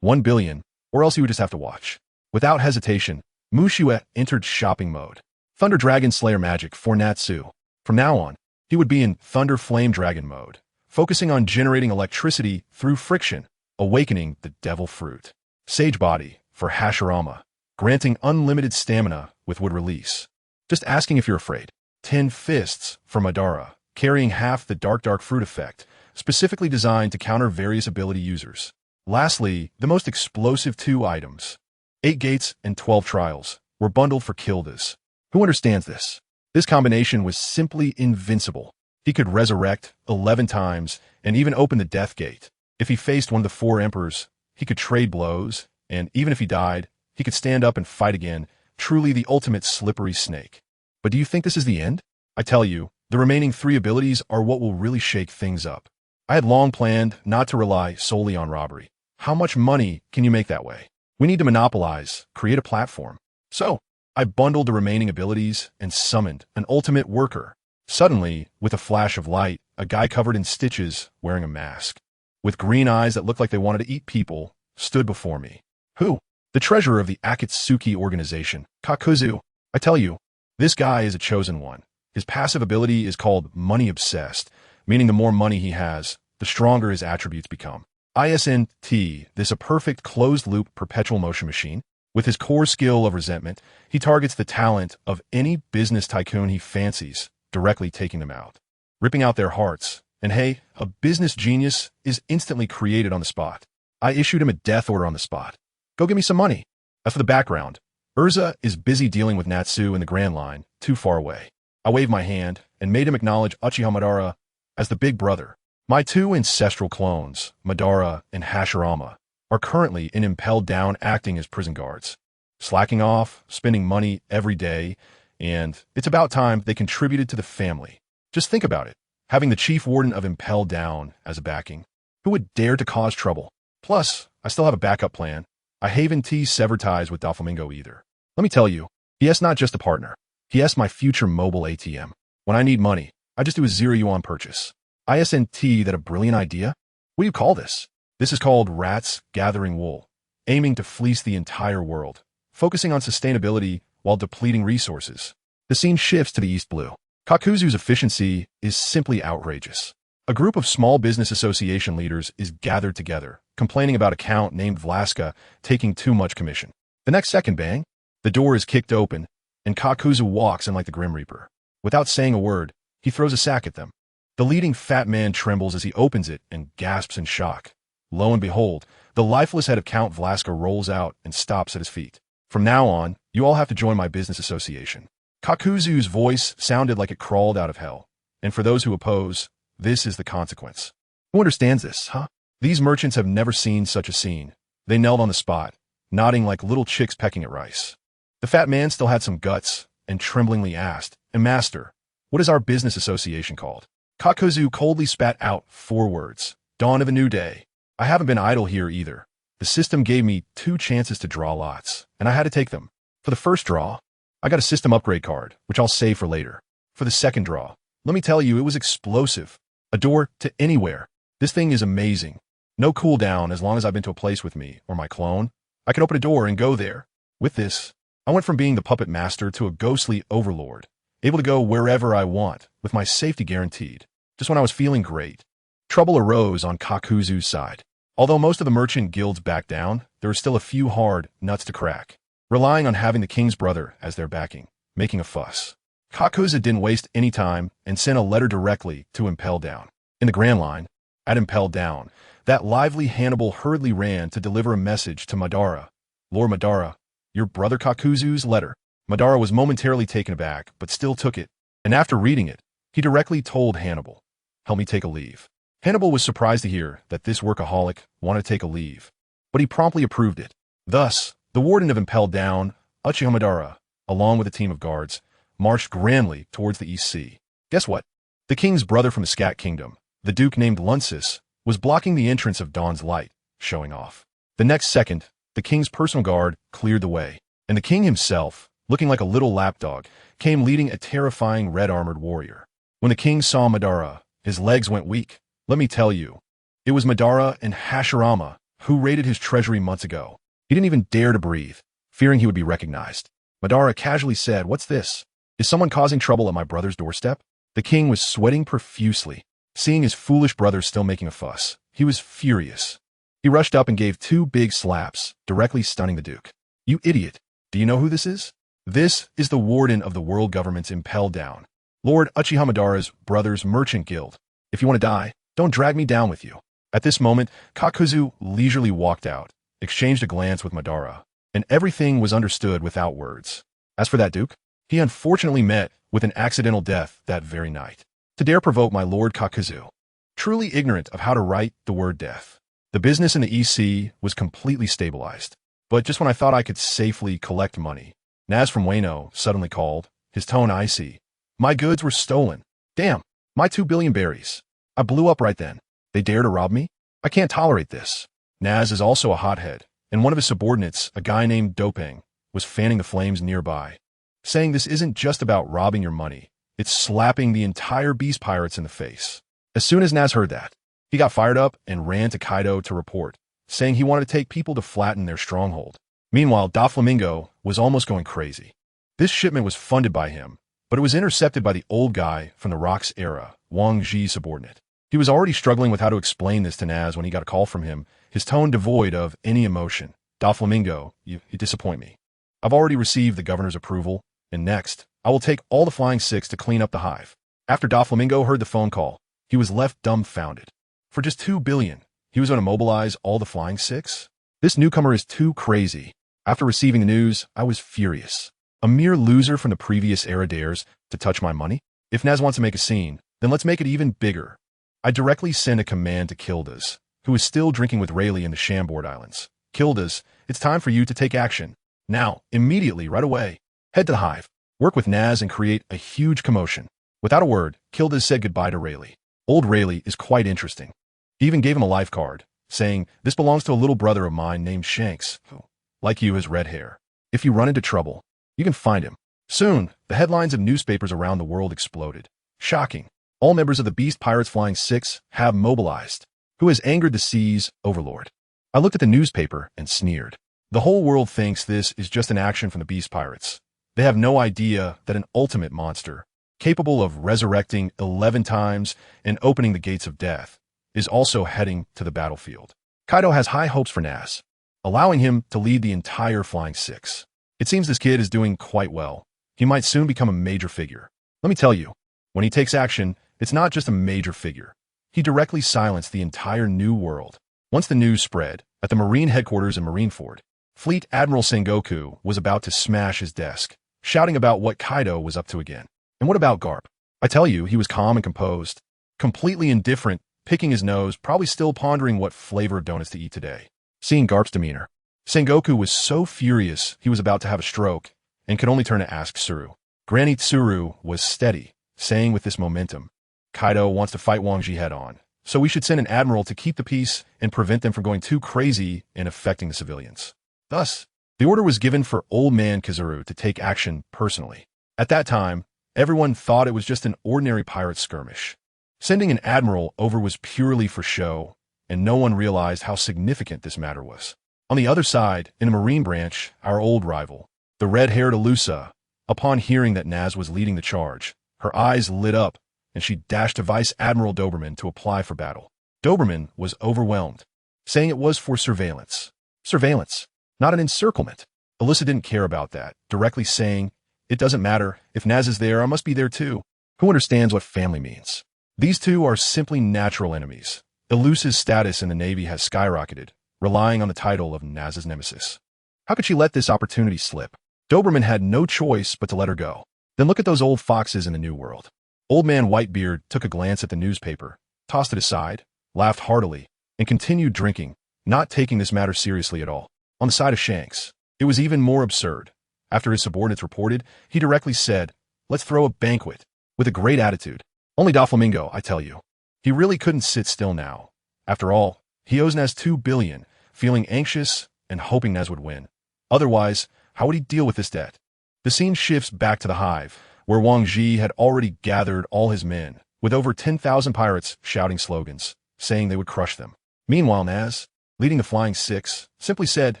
1 billion, or else he would just have to watch. Without hesitation, Mushiwa entered shopping mode. Thunder Dragon Slayer magic for Natsu. From now on, he would be in Thunder Flame Dragon mode, focusing on generating electricity through friction, awakening the Devil Fruit. Sage Body for Hashirama, granting unlimited stamina with wood release. Just asking if you're afraid. 10 Fists for Madara, carrying half the Dark Fruit effect, specifically designed to counter various ability users. Lastly, the most explosive 2 items, 8 Gates and 12 Trials, were bundled for Gildarts. Who understands this? This combination was simply invincible. He could resurrect 11 times and even open the Death Gate. If he faced one of the four emperors, he could trade blows, and even if he died, he could stand up and fight again, truly the ultimate slippery snake. But do you think this is the end? I tell you, the remaining three abilities are what will really shake things up. I had long planned not to rely solely on robbery. How much money can you make that way? We need to monopolize, create a platform. So, I bundled the remaining abilities and summoned an ultimate worker. Suddenly, with a flash of light, a guy covered in stitches, wearing a mask, with green eyes that looked like they wanted to eat people, stood before me. Who? The treasurer of the Akatsuki organization, Kakuzu. I tell you, this guy is a chosen one. His passive ability is called Money Obsessed, meaning the more money he has, the stronger his attributes become. ISNT, this a perfect closed-loop perpetual motion machine. With his core skill of resentment, he targets the talent of any business tycoon he fancies, directly taking them out, ripping out their hearts. And hey, a business genius is instantly created on the spot. I issued him a death order on the spot. Go give me some money. As for the background, Erza is busy dealing with Natsu in the Grand Line, too far away. I waved my hand and made him acknowledge Uchiha Madara as the big brother. My two ancestral clones, Madara and Hashirama, are currently in Impelled Down acting as prison guards, slacking off, spending money every day, and it's about time they contributed to the family. Just think about it, having the chief warden of Impelled Down as a backing. Who would dare to cause trouble? Plus, I still have a backup plan. I haven't severed ties with Doflamingo either. Let me tell you, he's not just a partner. He's my future mobile ATM. When I need money, I just do a 0 yuan purchase. ISNT, that a brilliant idea? What do you call this? This is called rats gathering wool, aiming to fleece the entire world, focusing on sustainability while depleting resources. The scene shifts to the East Blue. Kakuzu's efficiency is simply outrageous. A group of small business association leaders is gathered together, complaining about a count named Vlaska taking too much commission. The next second, bang, the door is kicked open, and Kakuzu walks in like the Grim Reaper. Without saying a word, he throws a sack at them. The leading fat man trembles as he opens it and gasps in shock. Lo and behold, the lifeless head of Count Vlaska rolls out and stops at his feet. From now on, you all have to join my business association. Kakuzu's voice sounded like it crawled out of hell. And for those who oppose, this is the consequence. Who understands this, huh? These merchants have never seen such a scene. They knelt on the spot, nodding like little chicks pecking at rice. The fat man still had some guts and tremblingly asked, "And master, what is our business association called?" Kakuzu coldly spat out 4 words. Dawn of a new day. I haven't been idle here either. The system gave me 2 chances to draw lots, and I had to take them. For the first draw, I got a system upgrade card, which I'll save for later. For the second draw, let me tell you, it was explosive. A door to anywhere. This thing is amazing. No cooldown as long as I've been to a place with me, or my clone. I can open a door and go there. With this, I went from being the puppet master to a ghostly overlord, able to go wherever I want, with my safety guaranteed. Just when I was feeling great, trouble arose on Kakuzu's side. Although most of the merchant guilds backed down, there were still a few hard nuts to crack, relying on having the king's brother as their backing, making a fuss. Kakuzu didn't waste any time and sent a letter directly to Impelled Down. In the Grand Line, at Impelled Down, that lively Hannibal hurriedly ran to deliver a message to Madara. "Lord Madara, your brother Kakuzu's letter." Madara was momentarily taken aback, but still took it, and after reading it, he directly told Hannibal, "Help me take a leave." Hannibal was surprised to hear that this workaholic wanted to take a leave, but he promptly approved it. Thus, the warden of Impelled Down, Uchiha Madara, along with a team of guards, marched grandly towards the East Sea. Guess what? The king's brother from the Scat Kingdom, the duke named Lunsis, was blocking the entrance of Dawn's light, showing off. The next second, the king's personal guard cleared the way, and the king himself, looking like a little lapdog, came leading a terrifying red-armored warrior. When the king saw Madara, his legs went weak. Let me tell you, it was Madara and Hashirama who raided his treasury months ago. He didn't even dare to breathe, fearing he would be recognized. Madara casually said, "What's this? Is someone causing trouble at my brother's doorstep?" The king was sweating profusely. Seeing his foolish brother still making a fuss, he was furious. He rushed up and gave 2 big slaps, directly stunning the duke. "You idiot! Do you know who this is? This is the warden of the world government's Impelled Down, Lord Uchiha Madara's brother's merchant guild. If you want to die, don't drag me down with you." At this moment, Kakuzu leisurely walked out, exchanged a glance with Madara, and everything was understood without words. As for that duke, he unfortunately met with an accidental death that very night. To dare provoke my Lord Kakuzu, truly ignorant of how to write the word death. The business in the EC was completely stabilized. But just when I thought I could safely collect money, Naz from Wano suddenly called, his tone icy. My goods were stolen. Damn, my 2 billion berries. I blew up right then. They dare to rob me? I can't tolerate this. Naz is also a hothead, and one of his subordinates, a guy named Doping, was fanning the flames nearby, saying this isn't just about robbing your money, it's slapping the entire Beast Pirates in the face. As soon as Naz heard that, he got fired up and ran to Kaido to report, saying he wanted to take people to flatten their stronghold. Meanwhile, Doflamingo was almost going crazy. This shipment was funded by him, but it was intercepted by the old guy from the Rocks era, Wang Ji's subordinate. He was already struggling with how to explain this to Naz when he got a call from him, his tone devoid of any emotion. Doflamingo, you disappoint me. I've already received the governor's approval, and next, I will take all the Flying Six to clean up the hive. After Doflamingo heard the phone call, he was left dumbfounded. For just 2 billion, he was going to mobilize all the Flying Six? This newcomer is too crazy. After receiving the news, I was furious. A mere loser from the previous era dares to touch my money? If Naz wants to make a scene, then let's make it even bigger. I directly send a command to Gildarts, who is still drinking with Rayleigh in the Chambord Islands. Gildarts, it's time for you to take action. Now, immediately, right away. Head to the hive, work with Naz and create a huge commotion. Without a word, Gildarts said goodbye to Rayleigh. Old Rayleigh is quite interesting. He even gave him a life card, saying, this belongs to a little brother of mine named Shanks, who, like you, has red hair. If you run into trouble, you can find him. Soon, the headlines of newspapers around the world exploded. Shocking. All members of the Beast Pirates Flying Six have mobilized. Who has angered the sea's overlord? I looked at the newspaper and sneered. The whole world thinks this is just an action from the Beast Pirates. They have no idea that an ultimate monster, capable of resurrecting 11 times and opening the gates of death, is also heading to the battlefield. Kaido has high hopes for Naz, allowing him to lead the entire Flying Six. It seems this kid is doing quite well. He might soon become a major figure. Let me tell you, when he takes action, it's not just a major figure. He directly silenced the entire New World. Once the news spread, at the Marine headquarters in Marineford, Fleet Admiral Sengoku was about to smash his desk, shouting about what Kaido was up to again. And what about Garp? I tell you, he was calm and composed, completely indifferent, picking his nose, probably still pondering what flavor of donuts to eat today. Seeing Garp's demeanor, Sengoku was so furious he was about to have a stroke and could only turn to ask Tsuru. Granny Tsuru was steady, saying with this momentum, Kaido wants to fight Wang Ji head-on, so we should send an admiral to keep the peace and prevent them from going too crazy and affecting the civilians. Thus, the order was given for Old Man Kizuru to take action personally. At that time, everyone thought it was just an ordinary pirate skirmish. Sending an admiral over was purely for show, and no one realized how significant this matter was. On the other side, in the Marine branch, our old rival, the red-haired Alusa, upon hearing that Naz was leading the charge, her eyes lit up, and she dashed to Vice Admiral Doberman to apply for battle. Doberman was overwhelmed, saying it was for surveillance. Surveillance, not an encirclement. Alyssa didn't care about that, directly saying, it doesn't matter. If Naz is there, I must be there too. Who understands what family means? These two are simply natural enemies. Alusa's status in the Navy has skyrocketed, relying on the title of Naz's nemesis. How could she let this opportunity slip? Doberman had no choice but to let her go. Then look at those old foxes in the New World. Old Man Whitebeard took a glance at the newspaper, tossed it aside, laughed heartily, and continued drinking, not taking this matter seriously at all. On the side of Shanks, it was even more absurd. After his subordinates reported, he directly said, let's throw a banquet, with a great attitude. Only Doflamingo, I tell you. He really couldn't sit still now. After all, he owes Naz 2 billion, feeling anxious and hoping Naz would win. Otherwise, how would he deal with this debt? The scene shifts back to the hive, where Wang Ji had already gathered all his men, with over 10,000 pirates shouting slogans, saying they would crush them. Meanwhile, Naz, leading the Flying Six, simply said,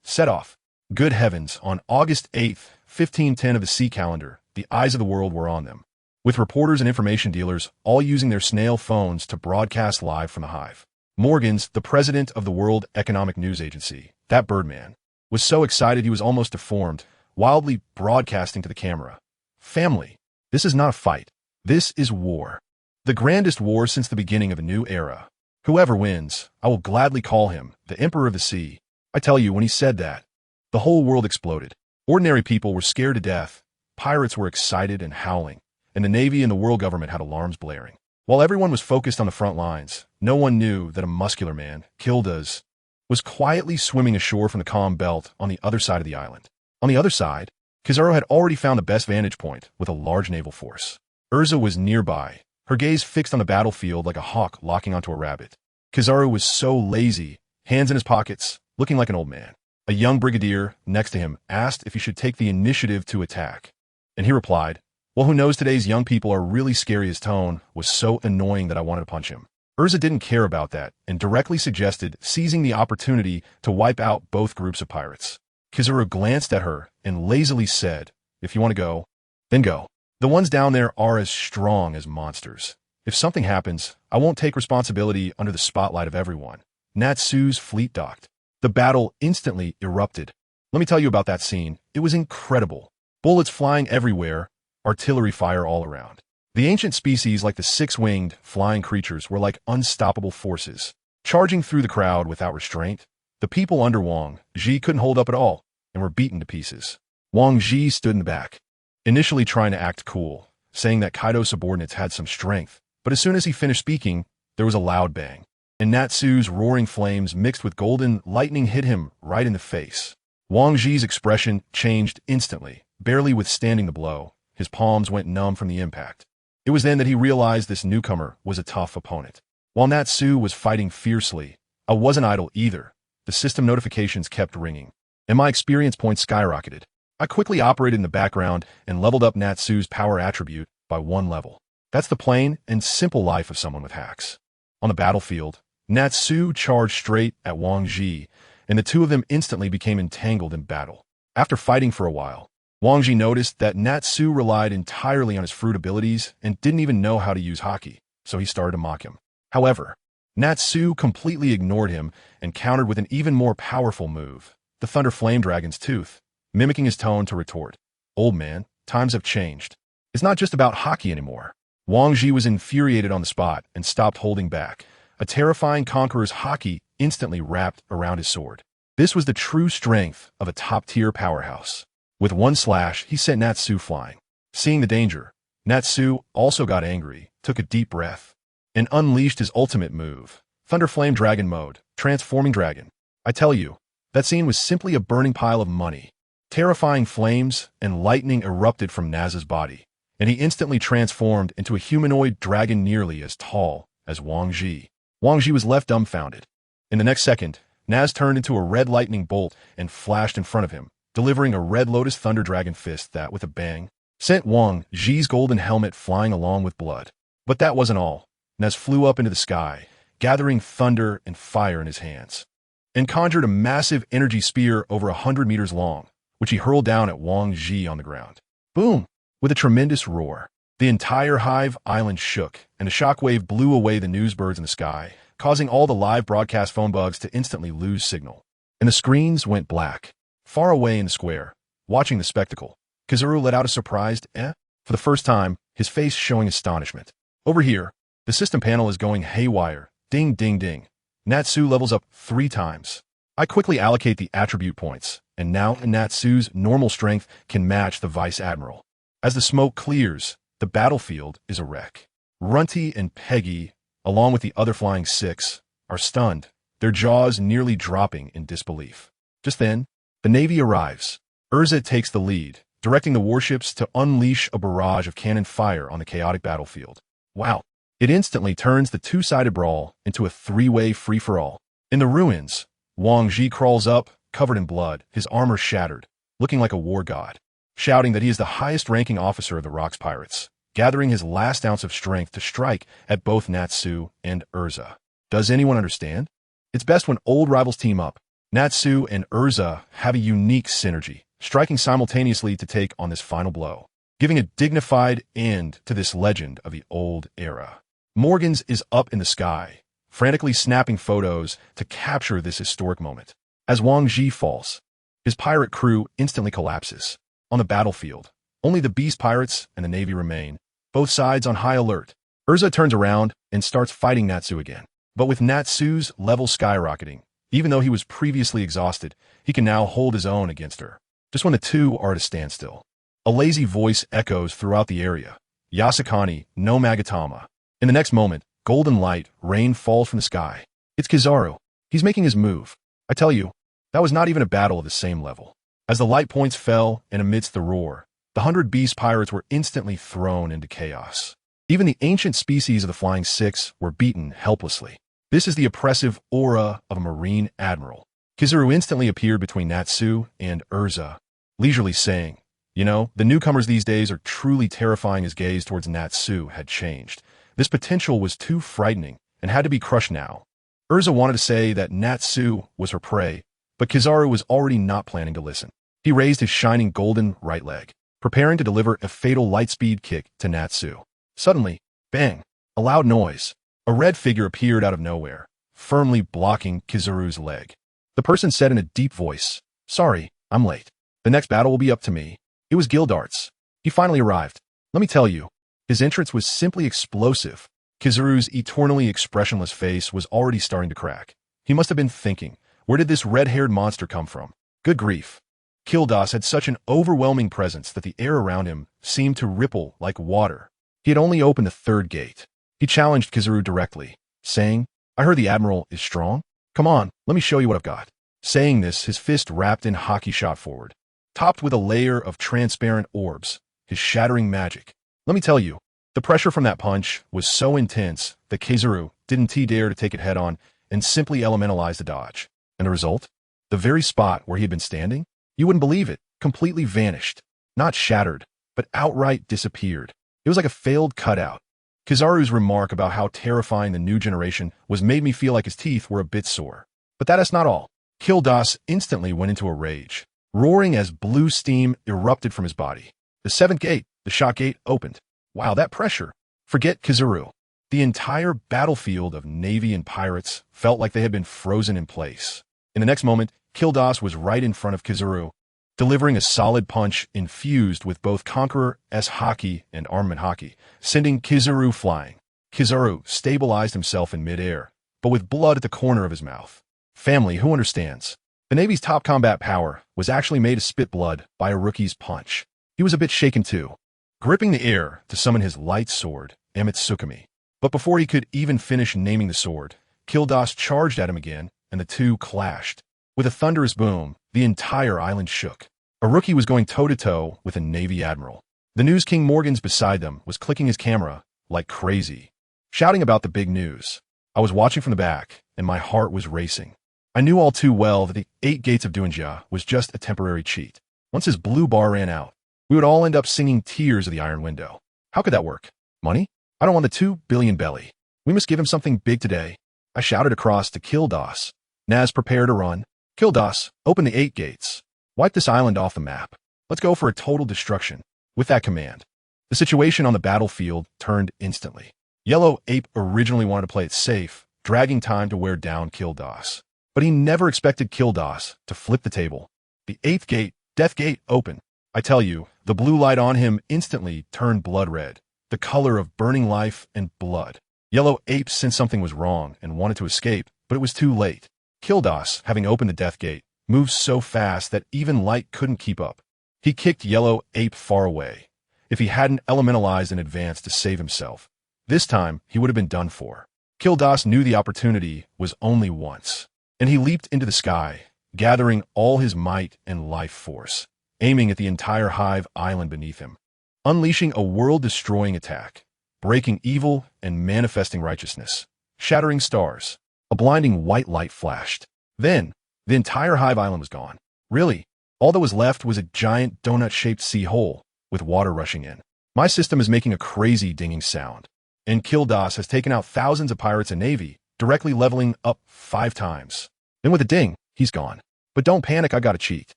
set off. Good heavens, on August 8th, 1510 of the sea calendar, the eyes of the world were on them, with reporters and information dealers all using their snail phones to broadcast live from the hive. Morgans, the president of the World Economic News Agency, that Birdman, was so excited he was almost deformed, wildly broadcasting to the camera. Family, this is not a fight. This is war. The grandest war since the beginning of a new era. Whoever wins, I will gladly call him the Emperor of the Sea. I tell you, when he said that, the whole world exploded. Ordinary people were scared to death, pirates were excited and howling, and the Navy and the world government had alarms blaring. While everyone was focused on the front lines, no one knew that a muscular man, Gildarts, was quietly swimming ashore from the calm belt on the other side of the island. On the other side, Kizaru had already found the best vantage point with a large naval force. Erza was nearby, her gaze fixed on the battlefield like a hawk locking onto a rabbit. Kizaru was so lazy, hands in his pockets, looking like an old man. A young brigadier next to him asked if he should take the initiative to attack. And he replied, "Well, who knows, today's young people are really scary." His tone was so annoying that I wanted to punch him. Erza didn't care about that and directly suggested seizing the opportunity to wipe out both groups of pirates. Kizaru glanced at her and lazily said, "If you want to go, then go. The ones down there are as strong as monsters. If something happens, I won't take responsibility under the spotlight of everyone." Natsu's fleet docked. The battle instantly erupted. Let me tell you about that scene. It was incredible. Bullets flying everywhere, artillery fire all around. The ancient species like the six-winged, flying creatures were like unstoppable forces, charging through the crowd without restraint. The people under Wang Ji couldn't hold up at all and were beaten to pieces. Wang Ji stood in the back, initially trying to act cool, saying that Kaido's subordinates had some strength, but as soon as he finished speaking, there was a loud bang, and Natsu's roaring flames mixed with golden lightning hit him right in the face. Wang Ji's expression changed instantly, barely withstanding the blow. His palms went numb from the impact. It was then that he realized this newcomer was a tough opponent. While Natsu was fighting fiercely, I wasn't idle either. The system notifications kept ringing, and my experience points skyrocketed. I quickly operated in the background and leveled up Natsu's power attribute by 1 level. That's the plain and simple life of someone with hacks. On the battlefield, Natsu charged straight at Wang Ji, and the two of them instantly became entangled in battle. After fighting for a while, Wang Ji noticed that Natsu relied entirely on his fruit abilities and didn't even know how to use haki, so he started to mock him. However, Natsu completely ignored him and countered with an even more powerful move, the Thunder Flame Dragon's Tooth, mimicking his tone to retort, "Old man, times have changed. It's not just about haki anymore." Wang Ji was infuriated on the spot and stopped holding back. A terrifying conqueror's haki instantly wrapped around his sword. This was the true strength of a top-tier powerhouse. With one slash, he sent Natsu flying. Seeing the danger, Natsu also got angry, took a deep breath, and unleashed his ultimate move, Thunder Flame Dragon Mode, Transforming Dragon. I tell you, that scene was simply a burning pile of money. Terrifying flames and lightning erupted from Naz's body, and he instantly transformed into a humanoid dragon nearly as tall as Wang Ji. Wang Ji was left dumbfounded. In the next second, Naz turned into a red lightning bolt and flashed in front of him, delivering a Red Lotus Thunder Dragon Fist that, with a bang, sent Wang Ji's golden helmet flying along with blood. But that wasn't all. Naz flew up into the sky, gathering thunder and fire in his hands, and conjured a massive energy spear over 100 meters long, which he hurled down at Wang Ji on the ground. Boom! With a tremendous roar, the entire Hive Island shook, and a shockwave blew away the newsbirds in the sky, causing all the live broadcast phone bugs to instantly lose signal. And the screens went black. Far away in the square, watching the spectacle, Kizaru let out a surprised "eh?" for the first time, his face showing astonishment. Over here, the system panel is going haywire. Ding, ding, ding. Natsu levels up 3 times. I quickly allocate the attribute points, and now Natsu's normal strength can match the Vice Admiral. As the smoke clears, the battlefield is a wreck. Runty and Peggy, along with the other Flying Six, are stunned, their jaws nearly dropping in disbelief. Just then, the Navy arrives. Erza takes the lead, directing the warships to unleash a barrage of cannon fire on the chaotic battlefield. Wow! It instantly turns the two-sided brawl into a 3-way free-for-all. In the ruins, Wang Ji crawls up, covered in blood, his armor shattered, looking like a war god, shouting that he is the highest-ranking officer of the Rocks Pirates, gathering his last ounce of strength to strike at both Natsu and Erza. Does anyone understand? It's best when old rivals team up. Natsu and Erza have a unique synergy, striking simultaneously to take on this final blow, giving a dignified end to this legend of the old era. Morgans is up in the sky, frantically snapping photos to capture this historic moment. As Wang Ji falls, his pirate crew instantly collapses. On the battlefield, only the Beast Pirates and the Navy remain, both sides on high alert. Erza turns around and starts fighting Natsu again. But with Natsu's level skyrocketing, even though he was previously exhausted, he can now hold his own against her. Just when the two are at a standstill, a lazy voice echoes throughout the area. Yasukani no Magatama. In the next moment, golden light, rain falls from the sky. It's Kizaru. He's making his move. I tell you, that was not even a battle of the same level. As the light points fell and amidst the roar, the 100 beast pirates were instantly thrown into chaos. Even the ancient species of the Flying Six were beaten helplessly. This is the oppressive aura of a marine admiral. Kizaru instantly appeared between Natsu and Erza, leisurely saying, "You know, the newcomers these days are truly terrifying." His gaze towards Natsu had changed. This potential was too frightening and had to be crushed now. Erza wanted to say that Natsu was her prey, but Kizaru was already not planning to listen. He raised his shining golden right leg, preparing to deliver a fatal lightspeed kick to Natsu. Suddenly, bang, a loud noise. A red figure appeared out of nowhere, firmly blocking Kizaru's leg. The person said in a deep voice, "Sorry, I'm late. The next battle will be up to me." It was Gildarts. He finally arrived. Let me tell you, his entrance was simply explosive. Kizaru's eternally expressionless face was already starting to crack. He must have been thinking, where did this red-haired monster come from? Good grief. Gildarts had such an overwhelming presence that the air around him seemed to ripple like water. He had only opened the third gate. He challenged Kizaru directly, saying, "I heard the Admiral is strong. Come on, let me show you what I've got." Saying this, his fist wrapped in haki shot forward, topped with a layer of transparent orbs, his shattering magic. Let me tell you, the pressure from that punch was so intense that Kizaru didn't dare to take it head-on and simply elementalized the dodge. And the result? The very spot where he had been standing? You wouldn't believe it, completely vanished. Not shattered, but outright disappeared. It was like a failed cutout. Kizaru's remark about how terrifying the new generation was made me feel like his teeth were a bit sore. But that is not all. Gildarts instantly went into a rage, roaring as blue steam erupted from his body. The seventh gate, the shock gate, opened. Wow, that pressure. Forget Kizaru. The entire battlefield of Navy and pirates felt like they had been frozen in place. In the next moment, Gildarts was right in front of Kizaru, delivering a solid punch infused with both Conqueror's haki and armament haki, sending Kizaru flying. Kizaru stabilized himself in midair, but with blood at the corner of his mouth. Family, who understands? The Navy's top combat power was actually made to spit blood by a rookie's punch. He was a bit shaken too, gripping the air to summon his light sword, Amitsukami. But before he could even finish naming the sword, Gildarts charged at him again, and the two clashed. With a thunderous boom, the entire island shook. A rookie was going toe-to-toe with a Navy admiral. The News King Morgans beside them was clicking his camera like crazy, shouting about the big news. I was watching from the back, and my heart was racing. I knew all too well that the 8 gates of Duinjia was just a temporary cheat. Once his blue bar ran out, we would all end up singing Tears of the Iron Window. How could that work? Money? I don't want the 2 billion belly. We must give him something big today. I shouted across to Gildarts. Naz, prepare to run. Gildarts, open the 8 gates. Wipe this island off the map. Let's go for a total destruction. With that command, the situation on the battlefield turned instantly. Yellow Ape originally wanted to play it safe, dragging time to wear down Gildarts. But he never expected Gildarts to flip the table. The 8th gate, Death Gate, opened. I tell you, the blue light on him instantly turned blood red, the color of burning life and blood. Yellow Ape sensed something was wrong and wanted to escape, but it was too late. Gildarts, having opened the Death Gate, moved so fast that even light couldn't keep up. He kicked Yellow Ape far away. If he hadn't elementalized in advance to save himself, this time he would have been done for. Gildarts knew the opportunity was only once, and he leaped into the sky, gathering all his might and life force, aiming at the entire Hive Island beneath him, unleashing a world-destroying attack, breaking evil and manifesting righteousness, shattering stars. A blinding white light flashed. Then, the entire Hive Island was gone. Really, all that was left was a giant donut-shaped sea hole with water rushing in. My system is making a crazy dinging sound, and Gildarts has taken out thousands of pirates and Navy, directly leveling up 5 times. Then with a ding, he's gone. But don't panic, I got a cheat.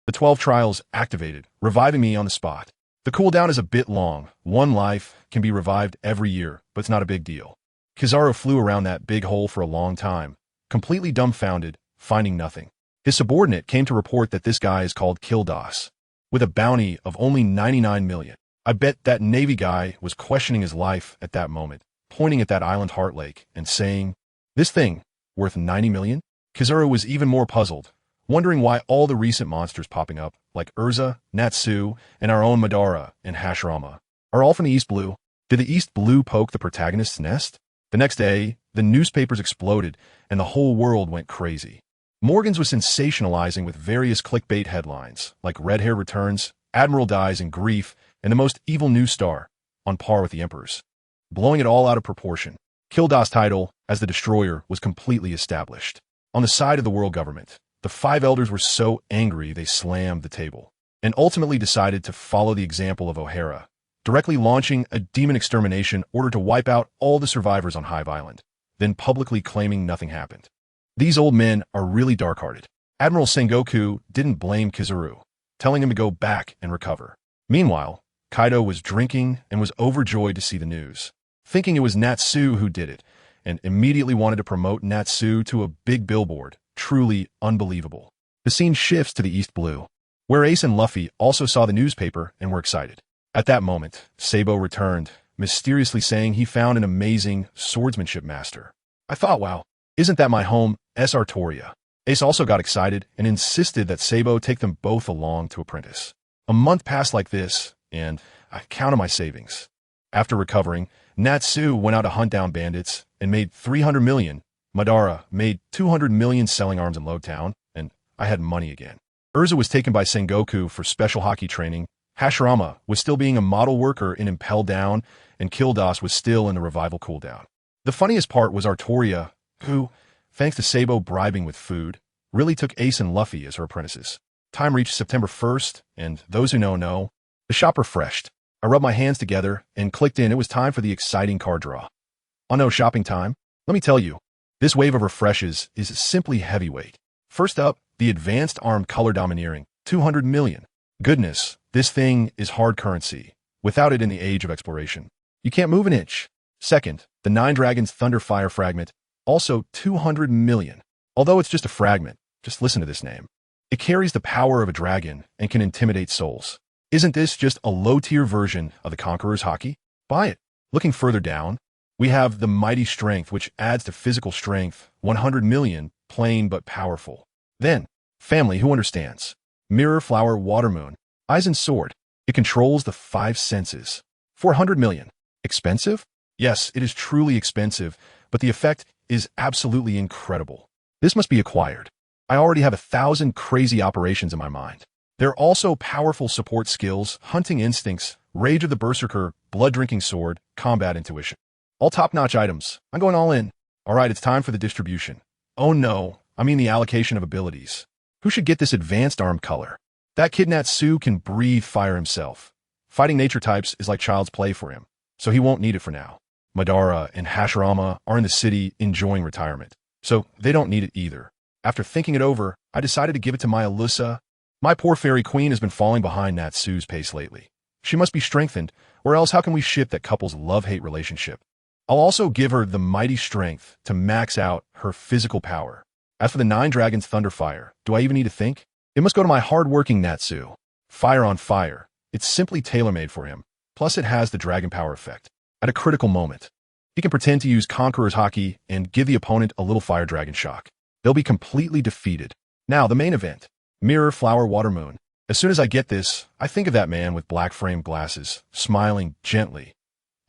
The 12 trials activated, reviving me on the spot. The cooldown is a bit long. 1 life can be revived every year, but it's not a big deal. Kizaru flew around that big hole for a long time, completely dumbfounded, finding nothing. His subordinate came to report that this guy is called Gildarts, with a bounty of only 99 million. I bet that Navy guy was questioning his life at that moment, pointing at that island heart lake and saying, "This thing, worth 90 million? Kizaru was even more puzzled, wondering why all the recent monsters popping up, like Erza, Natsu, and our own Madara and Hashirama, are all from the East Blue. Did the East Blue poke the protagonist's nest? The next day, the newspapers exploded, and the whole world went crazy. Morgan's was sensationalizing with various clickbait headlines, like Red Hair Returns, Admiral Dies in Grief, and the most evil new star, on par with the Emperor's. Blowing it all out of proportion, Gildarts' title as the Destroyer was completely established. On the side of the world government, the five elders were so angry they slammed the table, and ultimately decided to follow the example of O'Hara, directly launching a demon extermination order to wipe out all the survivors on Hive Island, then publicly claiming nothing happened. These old men are really dark-hearted. Admiral Sengoku didn't blame Kizaru, telling him to go back and recover. Meanwhile, Kaido was drinking and was overjoyed to see the news, thinking it was Natsu who did it, and immediately wanted to promote Natsu to a big billboard. Truly unbelievable. The scene shifts to the East Blue, where Ace and Luffy also saw the newspaper and were excited. At that moment, Sabo returned, mysteriously saying he found an amazing swordsmanship master. I thought, wow, isn't that my home, Artoria? Ace also got excited and insisted that Sabo take them both along to apprentice. A month passed like this, and I counted my savings. After recovering, Natsu went out to hunt down bandits and made 300 million. Madara made 200 million selling arms in Lowtown, and I had money again. Erza was taken by Sengoku for special hockey training. Hashirama was still being a model worker in Impel Down, and Gildarts was still in the revival cooldown. The funniest part was Artoria, who, thanks to Sabo bribing with food, really took Ace and Luffy as her apprentices. Time reached September 1st, and those who know. The shop refreshed. I rubbed my hands together and clicked in. It was time for the exciting card draw. Oh no, shopping time? Let me tell you, this wave of refreshes is simply heavyweight. First up, the Advanced Armed Color Domineering, 200 million. Goodness, this thing is hard currency. Without it in the age of exploration, you can't move an inch. Second, the Nine Dragons Thunderfire Fragment, also 200 million. Although it's just a fragment, just listen to this name. It carries the power of a dragon and can intimidate souls. Isn't this just a low-tier version of the Conqueror's Haki? Buy it. Looking further down, we have the Mighty Strength, which adds to physical strength, 100 million, plain but powerful. Then, Family Who Understands. Mirror Flower Water Moon. Aizen's Sword. It controls the five senses. 400 million. Expensive? Yes, it is truly expensive, but the effect is absolutely incredible. This must be acquired. I already have 1,000 crazy operations in my mind. There are also powerful support skills, hunting instincts, Rage of the Berserker, blood-drinking sword, combat intuition. All top-notch items. I'm going all in. Alright, it's time for the distribution. Oh no, I mean the allocation of abilities. Who should get this advanced arm color? That kid Natsu can breathe fire himself. Fighting nature types is like child's play for him, so he won't need it for now. Madara and Hashirama are in the city enjoying retirement, so they don't need it either. After thinking it over, I decided to give it to my Alyssa. My poor fairy queen has been falling behind Natsu's pace lately. She must be strengthened, or else how can we ship that couple's love-hate relationship? I'll also give her the Mighty Strength to max out her physical power. As for the Nine Dragons Thunderfire, do I even need to think? It must go to my hard-working Natsu. Fire on fire. It's simply tailor-made for him. Plus it has the dragon power effect. At a critical moment, he can pretend to use Conqueror's Haki and give the opponent a little fire dragon shock. They'll be completely defeated. Now, the main event. Mirror Flower Water Moon. As soon as I get this, I think of that man with black framed glasses, smiling gently.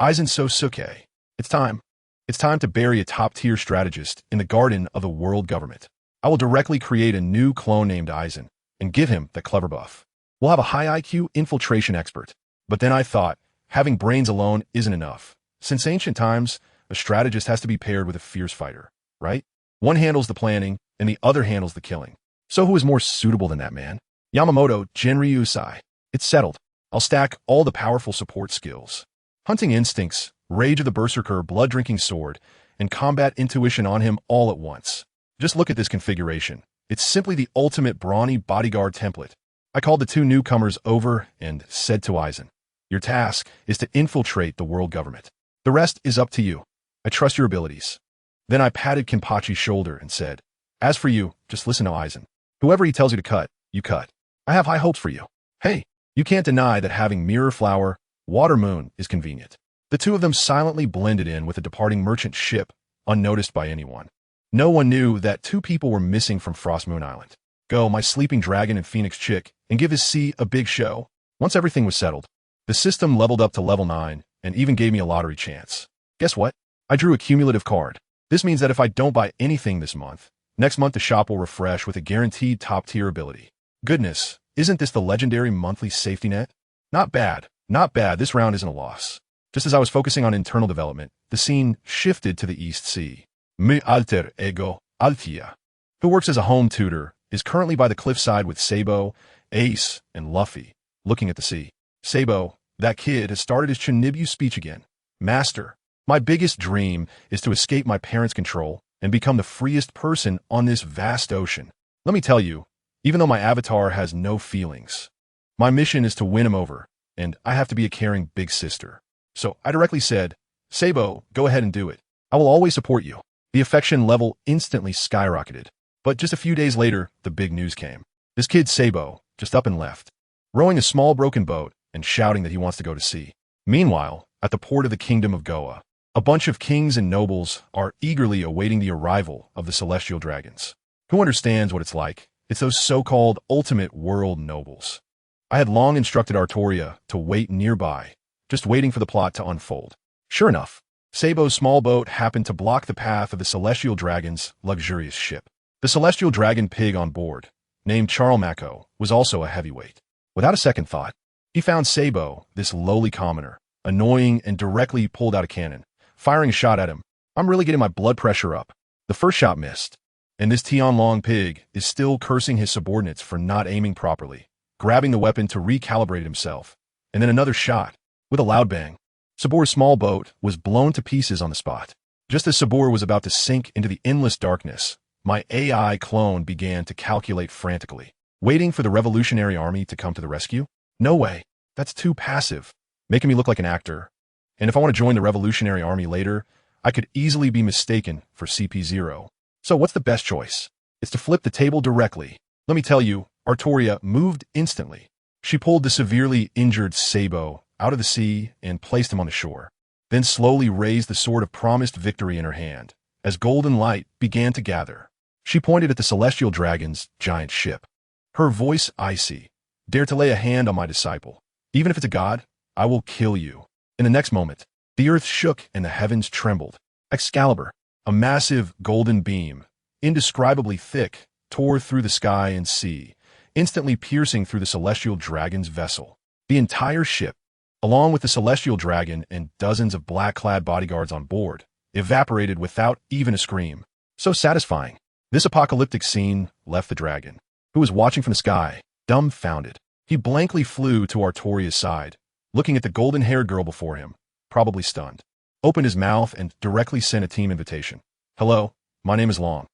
Aizen Sosuke. It's time. It's time to bury a top-tier strategist in the garden of the world government. I will directly create a new clone named Aizen and give him the clever buff. We'll have a high IQ infiltration expert. But then I thought, having brains alone isn't enough. Since ancient times, a strategist has to be paired with a fierce fighter, right? One handles the planning, and the other handles the killing. So who is more suitable than that man? Yamamoto Genryusai. It's settled. I'll stack all the powerful support skills. Hunting instincts, Rage of the Berserker, blood-drinking sword, and combat intuition on him all at once. Just look at this configuration. It's simply the ultimate brawny bodyguard template. I called the two newcomers over and said to Aizen, your task is to infiltrate the world government. The rest is up to you. I trust your abilities. Then I patted Kenpachi's shoulder and said, as for you, just listen to Aizen. Whoever he tells you to cut, you cut. I have high hopes for you. Hey, you can't deny that having Mirror Flower, Water Moon is convenient. The two of them silently blended in with a departing merchant ship, unnoticed by anyone. No one knew that two people were missing from Frost Moon Island. Go, my sleeping dragon and Phoenix chick, and give his sea a big show. Once everything was settled, the system leveled up to level 9 and even gave me a lottery chance. Guess what? I drew a cumulative card. This means that if I don't buy anything this month, Next month the shop will refresh with a guaranteed top-tier ability. Goodness, isn't this the legendary monthly safety net? Not bad, not bad, this round isn't a loss. Just as I was focusing on internal development, the scene shifted to the East Sea. Mi alter ego, Althea, who works as a home tutor, is currently by the cliffside with Sabo, Ace, and Luffy, looking at the sea. Sabo, that kid, has started his Chinibu speech again. Master, my biggest dream is to escape my parents' control and become the freest person on this vast ocean. Let me tell you, even though my avatar has no feelings, my mission is to win him over, and I have to be a caring big sister. So I directly said, Sabo, go ahead and do it. I will always support you. The affection level instantly skyrocketed. But just a few days later, the big news came. This kid Sabo just up and left, rowing a small broken boat and shouting that he wants to go to sea. Meanwhile, at the port of the kingdom of Goa, a bunch of kings and nobles are eagerly awaiting the arrival of the celestial dragons. Who understands what it's like? It's those so-called ultimate world nobles. I had long instructed Artoria to wait nearby, just waiting for the plot to unfold. Sure enough, Sabo's small boat happened to block the path of the celestial dragon's luxurious ship. The celestial dragon pig on board, named Charlemaco, was also a heavyweight. Without a second thought, he found Sabo, this lowly commoner, annoying and directly pulled out a cannon, firing a shot at him. I'm really getting my blood pressure up. The first shot missed, and this Tianlong pig is still cursing his subordinates for not aiming properly, grabbing the weapon to recalibrate himself, and then another shot. With a loud bang, Sabor's small boat was blown to pieces on the spot. Just as Sabor was about to sink into the endless darkness, my AI clone began to calculate frantically, waiting for the Revolutionary Army to come to the rescue. No way, that's too passive, making me look like an actor. And if I want to join the Revolutionary Army later, I could easily be mistaken for CP0. So what's the best choice? It's to flip the table directly. Let me tell you, Artoria moved instantly. She pulled the severely injured Sabo out of the sea and placed him on the shore, then slowly raised the sword of promised victory in her hand. As golden light began to gather, she pointed at the celestial dragon's giant ship. Her voice icy. Dare to lay a hand on my disciple. Even if it's a god, I will kill you. In the next moment, the earth shook and the heavens trembled. Excalibur, a massive golden beam, indescribably thick, tore through the sky and sea, instantly piercing through the celestial dragon's vessel. The entire ship, along with the celestial dragon and dozens of black-clad bodyguards on board, evaporated without even a scream. So satisfying. This apocalyptic scene left the dragon, who was watching from the sky, dumbfounded. He blankly flew to Artoria's side, looking at the golden-haired girl before him, probably stunned. Opened his mouth and directly sent a team invitation. Hello, my name is Long.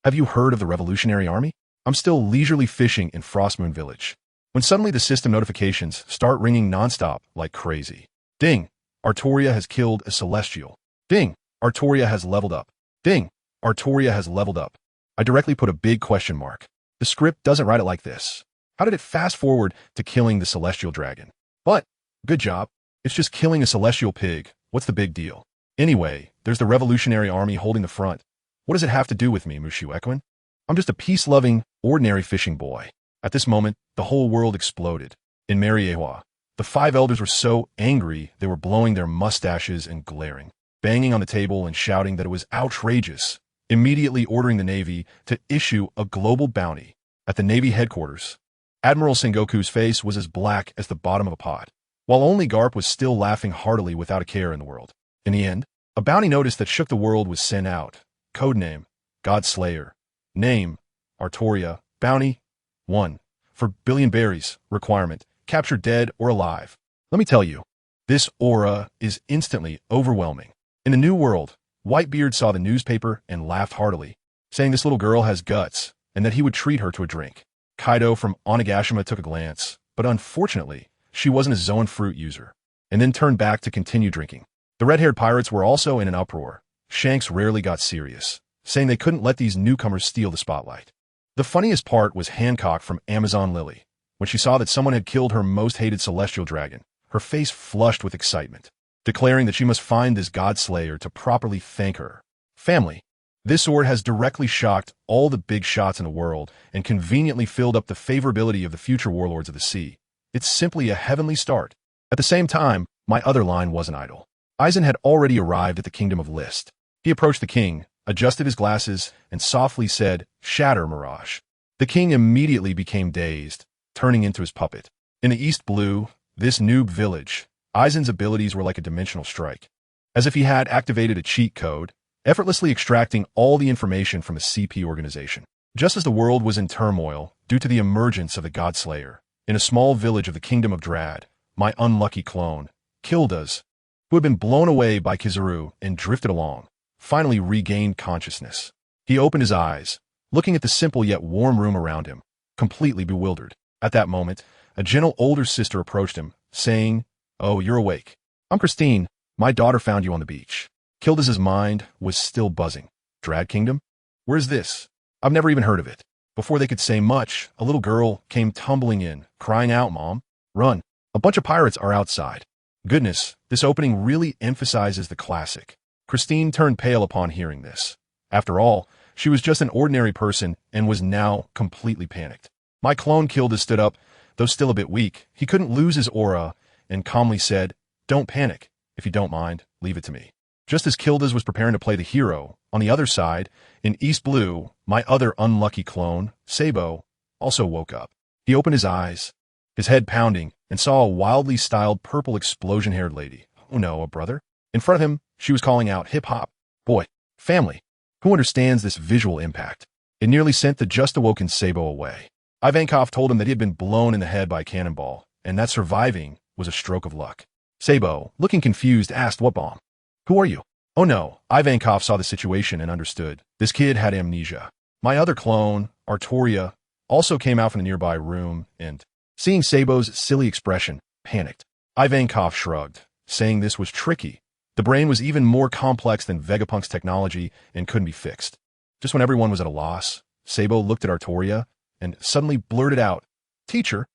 Have you heard of the Revolutionary Army? I'm still leisurely fishing in Frostmoon Village, when suddenly the system notifications start ringing nonstop like crazy. Ding! Artoria has killed a celestial. Ding! Artoria has leveled up. Ding! Artoria has leveled up. I directly put a big question mark. The script doesn't write it like this. How did it fast forward to killing the celestial dragon? But, good job. It's just killing a celestial pig. What's the big deal? Anyway, there's the Revolutionary Army holding the front. What does it have to do with me, Mushu Equin? I'm just a peace-loving, ordinary fishing boy. At this moment, the whole world exploded. In Mariewa, the 5 elders were so angry they were blowing their mustaches and glaring, banging on the table and shouting that it was outrageous, immediately ordering the Navy to issue a global bounty. At the Navy headquarters, Admiral Sengoku's face was as black as the bottom of a pot, while only Garp was still laughing heartily without a care in the world. In the end, a bounty notice that shook the world was sent out. Codename, Godslayer. Name, Artoria. Bounty, 1. For billion berries. Requirement, capture dead or alive. Let me tell you, this aura is instantly overwhelming. In the new world, Whitebeard saw the newspaper and laughed heartily, saying this little girl has guts and that he would treat her to a drink. Kaido from Onigashima took a glance, but unfortunately, she wasn't a Zoan fruit user, and then turned back to continue drinking. The red-haired pirates were also in an uproar. Shanks rarely got serious, saying they couldn't let these newcomers steal the spotlight. The funniest part was Hancock from Amazon Lily. When she saw that someone had killed her most hated celestial dragon, her face flushed with excitement, declaring that she must find this Godslayer to properly thank her. Family. This sword has directly shocked all the big shots in the world and conveniently filled up the favorability of the future warlords of the sea. It's simply a heavenly start. At the same time, my other line wasn't idle. Aizen had already arrived at the kingdom of List. He approached the king, adjusted his glasses, and softly said, "Shatter, Mirage." The king immediately became dazed, turning into his puppet. In the East Blue, this noob village, Aizen's abilities were like a dimensional strike. As if he had activated a cheat code, effortlessly extracting all the information from a CP organization. Just as the world was in turmoil due to the emergence of the Godslayer, in a small village of the Kingdom of Drad, my unlucky clone, Gildarts, who had been blown away by Kizaru and drifted along, finally regained consciousness. He opened his eyes, looking at the simple yet warm room around him, completely bewildered. At that moment, a gentle older sister approached him, saying, "Oh, you're awake. I'm Christine. My daughter found you on the beach." Gildarts' mind was still buzzing. Drad Kingdom? Where's this? I've never even heard of it. Before they could say much, a little girl came tumbling in, crying out, "Mom, run. A bunch of pirates are outside." Goodness, this opening really emphasizes the classic. Christine turned pale upon hearing this. After all, she was just an ordinary person and was now completely panicked. My clone Gildarts stood up, though still a bit weak. He couldn't lose his aura, and calmly said, "Don't panic. If you don't mind, leave it to me." Just as Gildarts was preparing to play the hero, on the other side, in East Blue, my other unlucky clone, Sabo, also woke up. He opened his eyes, his head pounding, and saw a wildly styled purple explosion-haired lady. Oh no, a brother? In front of him, she was calling out, "Hip-hop, boy, family." Who understands this visual impact? It nearly sent the just-awoken Sabo away. Ivankov told him that he had been blown in the head by a cannonball, and that surviving was a stroke of luck. Sabo, looking confused, asked, "What bomb? Who are you?" Oh no, Ivankov saw the situation and understood. This kid had amnesia. My other clone, Artoria, also came out from the nearby room and, seeing Sabo's silly expression, panicked. Ivankov shrugged, saying this was tricky. The brain was even more complex than Vegapunk's technology and couldn't be fixed. Just when everyone was at a loss, Sabo looked at Artoria and suddenly blurted out, "Teacher,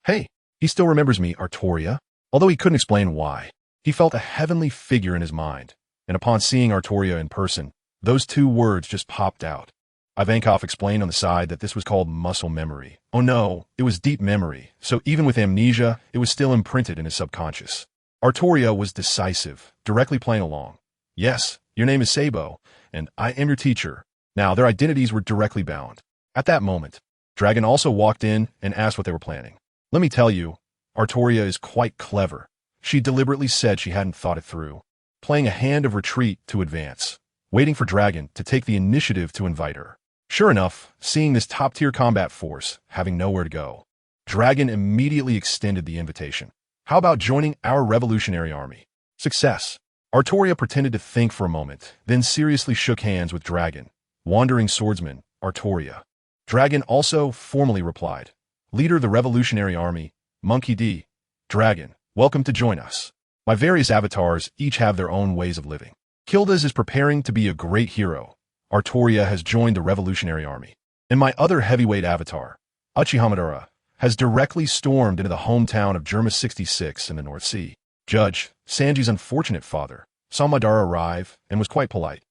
hey." He still remembers me, Artoria, although he couldn't explain why. He felt a heavenly figure in his mind, and upon seeing Artoria in person, those two words just popped out. Ivankov explained on the side that this was called muscle memory. Oh no, it was deep memory, so even with amnesia, it was still imprinted in his subconscious. Artoria was decisive, directly playing along. "Yes, your name is Sabo, and I am your teacher." Now, their identities were directly bound. At that moment, Dragon also walked in and asked what they were planning. Let me tell you, Artoria is quite clever. She deliberately said she hadn't thought it through, playing a hand of retreat to advance, waiting for Dragon to take the initiative to invite her. Sure enough, seeing this top-tier combat force having nowhere to go, Dragon immediately extended the invitation. "How about joining our revolutionary army?" Success. Artoria pretended to think for a moment, then seriously shook hands with Dragon. Wandering swordsman, Artoria. Dragon also formally replied, "Leader of the revolutionary army, Monkey D. Dragon, welcome to join us." My various avatars each have their own ways of living. Gildarts is preparing to be a great hero. Artoria has joined the revolutionary army. And my other heavyweight avatar, Uchiha Madara, has directly stormed into the hometown of Germa 66 in the North Sea. Judge, Sanji's unfortunate father, saw Madara arrive and was quite polite.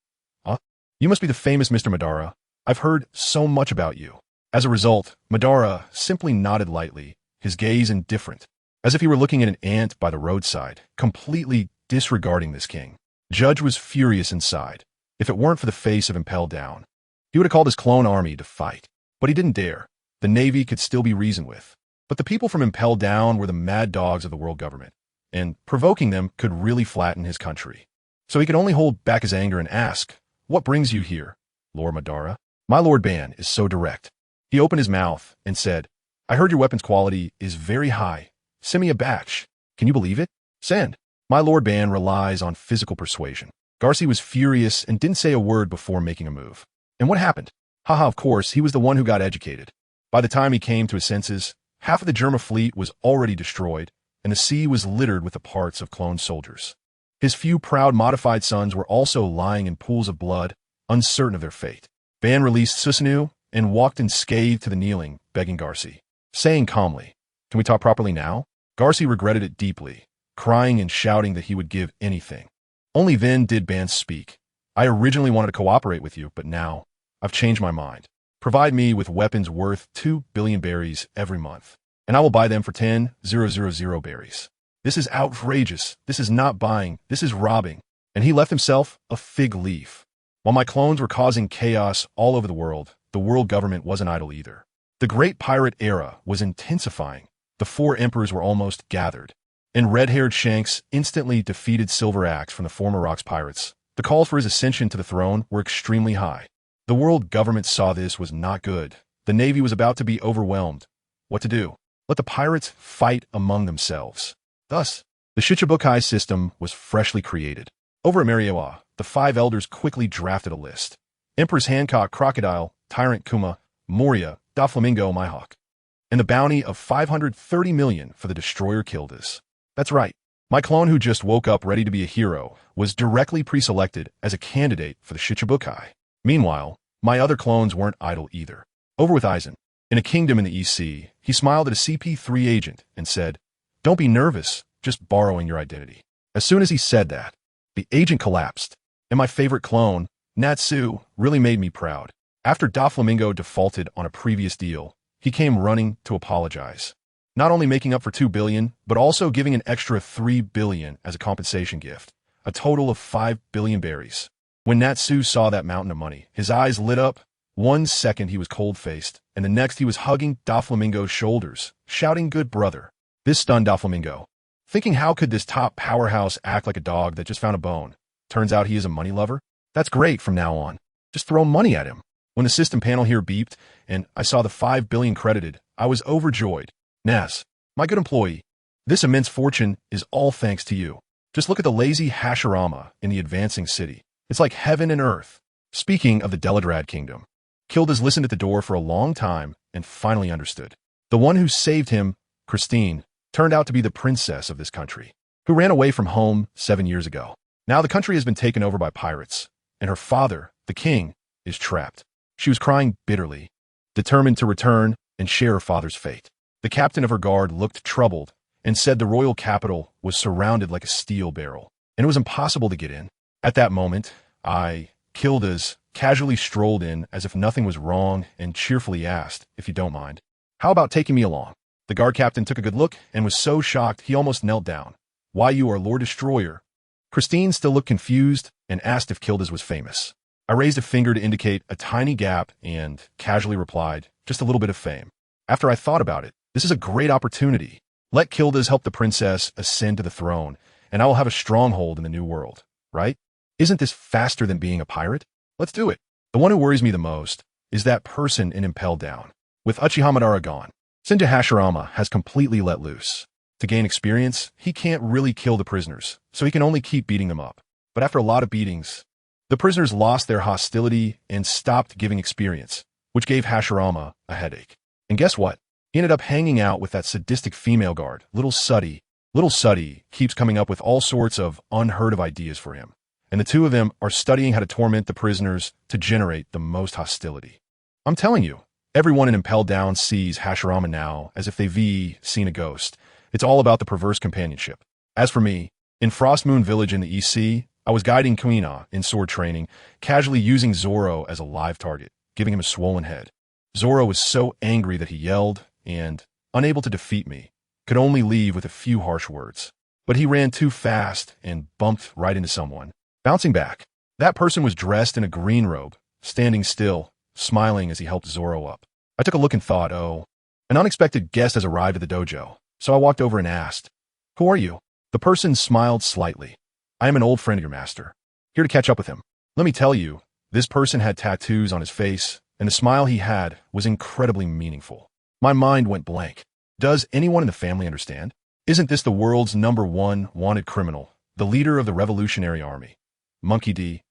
"Huh? You must be the famous Mr. Madara. I've heard so much about you." As a result, Madara simply nodded lightly, his gaze indifferent, as if he were looking at an ant by the roadside, completely disregarding this king. Judge was furious inside. If it weren't for the face of Impel Down, he would have called his clone army to fight. But he didn't dare. The Navy could still be reasoned with. But the people from Impel Down were the mad dogs of the world government, and provoking them could really flatten his country. So he could only hold back his anger and ask, "What brings you here, Lord Madara?" My Lord Ban is so direct. He opened his mouth and said, "I heard your weapon's quality is very high. Send me a batch. Can you believe it? Send." My Lord Ban relies on physical persuasion. Garci was furious and didn't say a word before making a move. And what happened? Haha, of course, he was the one who got educated. By the time he came to his senses, half of the Germa fleet was already destroyed, and the sea was littered with the parts of cloned soldiers. His few proud modified sons were also lying in pools of blood, uncertain of their fate. Ban released Susanoo and walked in scathe to the kneeling, begging Garci, saying calmly, "Can we talk properly now?" Garci regretted it deeply, crying and shouting that he would give anything. Only then did Ban speak. "I originally wanted to cooperate with you, but now I've changed my mind. Provide me with weapons worth 2 billion berries every month, and I will buy them for 10,000 berries. This is outrageous. This is not buying. This is robbing." And he left himself a fig leaf. While my clones were causing chaos all over the world government wasn't idle either. The Great Pirate Era was intensifying. The four emperors were almost gathered, and red-haired Shanks instantly defeated Silver Axe from the former Rocks pirates. The calls for his ascension to the throne were extremely high. The world government saw this was not good. The Navy was about to be overwhelmed. What to do? Let the pirates fight among themselves. Thus, the Shichibukai system was freshly created. Over at Mariowa, the five elders quickly drafted a list. Empress Hancock Crocodile, Tyrant Kuma, Moria, Doflamingo Mihawk, and the bounty of 530 million for the destroyer Gildarts. That's right. My clone who just woke up ready to be a hero was directly pre-selected as a candidate for the Shichibukai. Meanwhile, my other clones weren't idle either. Over with Aizen. In a kingdom in the EC, he smiled at a CP3 agent and said, "Don't be nervous, just borrowing your identity." As soon as he said that, the agent collapsed, and my favorite clone, Natsu, really made me proud. After Doflamingo defaulted on a previous deal, he came running to apologize. Not only making up for 2 billion, but also giving an extra 3 billion as a compensation gift, a total of 5 billion berries. When Natsu saw that mountain of money, his eyes lit up. 1 second he was cold-faced, and the next he was hugging Doflamingo's shoulders, shouting, "Good brother." This stunned Doflamingo, thinking how could this top powerhouse act like a dog that just found a bone? Turns out he is a money lover? That's great from now on. Just throw money at him. When the system panel here beeped, and I saw the 5 billion credited, I was overjoyed. Nas, my good employee, this immense fortune is all thanks to you. Just look at the lazy Hashirama in the advancing city. It's like heaven and earth. Speaking of the Deladrad kingdom, Gildarts listened at the door for a long time and finally understood. The one who saved him, Christine, turned out to be the princess of this country, who ran away from home 7 years ago. Now the country has been taken over by pirates, and her father, the king, is trapped. She was crying bitterly, determined to return and share her father's fate. The captain of her guard looked troubled and said the royal capital was surrounded like a steel barrel, and it was impossible to get in. At that moment, Gildarts, casually strolled in as if nothing was wrong and cheerfully asked, "If you don't mind, how about taking me along?" The guard captain took a good look and was so shocked he almost knelt down. "Why, you are Lord Destroyer." Christine still looked confused and asked if Gildarts was famous. I raised a finger to indicate a tiny gap and casually replied, "Just a little bit of fame." After I thought about it, this is a great opportunity. Let Gildarts help the princess ascend to the throne, and I will have a stronghold in the new world, right? Isn't this faster than being a pirate? Let's do it. The one who worries me the most is that person in Impelled Down. With Uchiha Madara gone, Senju Hashirama has completely let loose. To gain experience, he can't really kill the prisoners, so he can only keep beating them up. But after a lot of beatings, the prisoners lost their hostility and stopped giving experience, which gave Hashirama a headache. And guess what? He ended up hanging out with that sadistic female guard, Little Suddy. Little Suddy keeps coming up with all sorts of unheard-of ideas for him, and the two of them are studying how to torment the prisoners to generate the most hostility. I'm telling you, everyone in Impelled Down sees Hashirama now as if they've seen a ghost. It's all about the perverse companionship. As for me, in Frost Moon Village in the EC, I was guiding Kuina in sword training, casually using Zoro as a live target, giving him a swollen head. Zoro was so angry that he yelled and, unable to defeat me, could only leave with a few harsh words. But he ran too fast and bumped right into someone. Bouncing back, that person was dressed in a green robe, standing still, smiling as he helped Zoro up. I took a look and thought, oh, an unexpected guest has arrived at the dojo. So I walked over and asked, "Who are you?" The person smiled slightly. "I am an old friend of your master, here to catch up with him." Let me tell you, this person had tattoos on his face, and the smile he had was incredibly meaningful. My mind went blank. Does anyone in the family understand? Isn't this the world's #1 wanted criminal, the leader of the Revolutionary Army? Monkey D.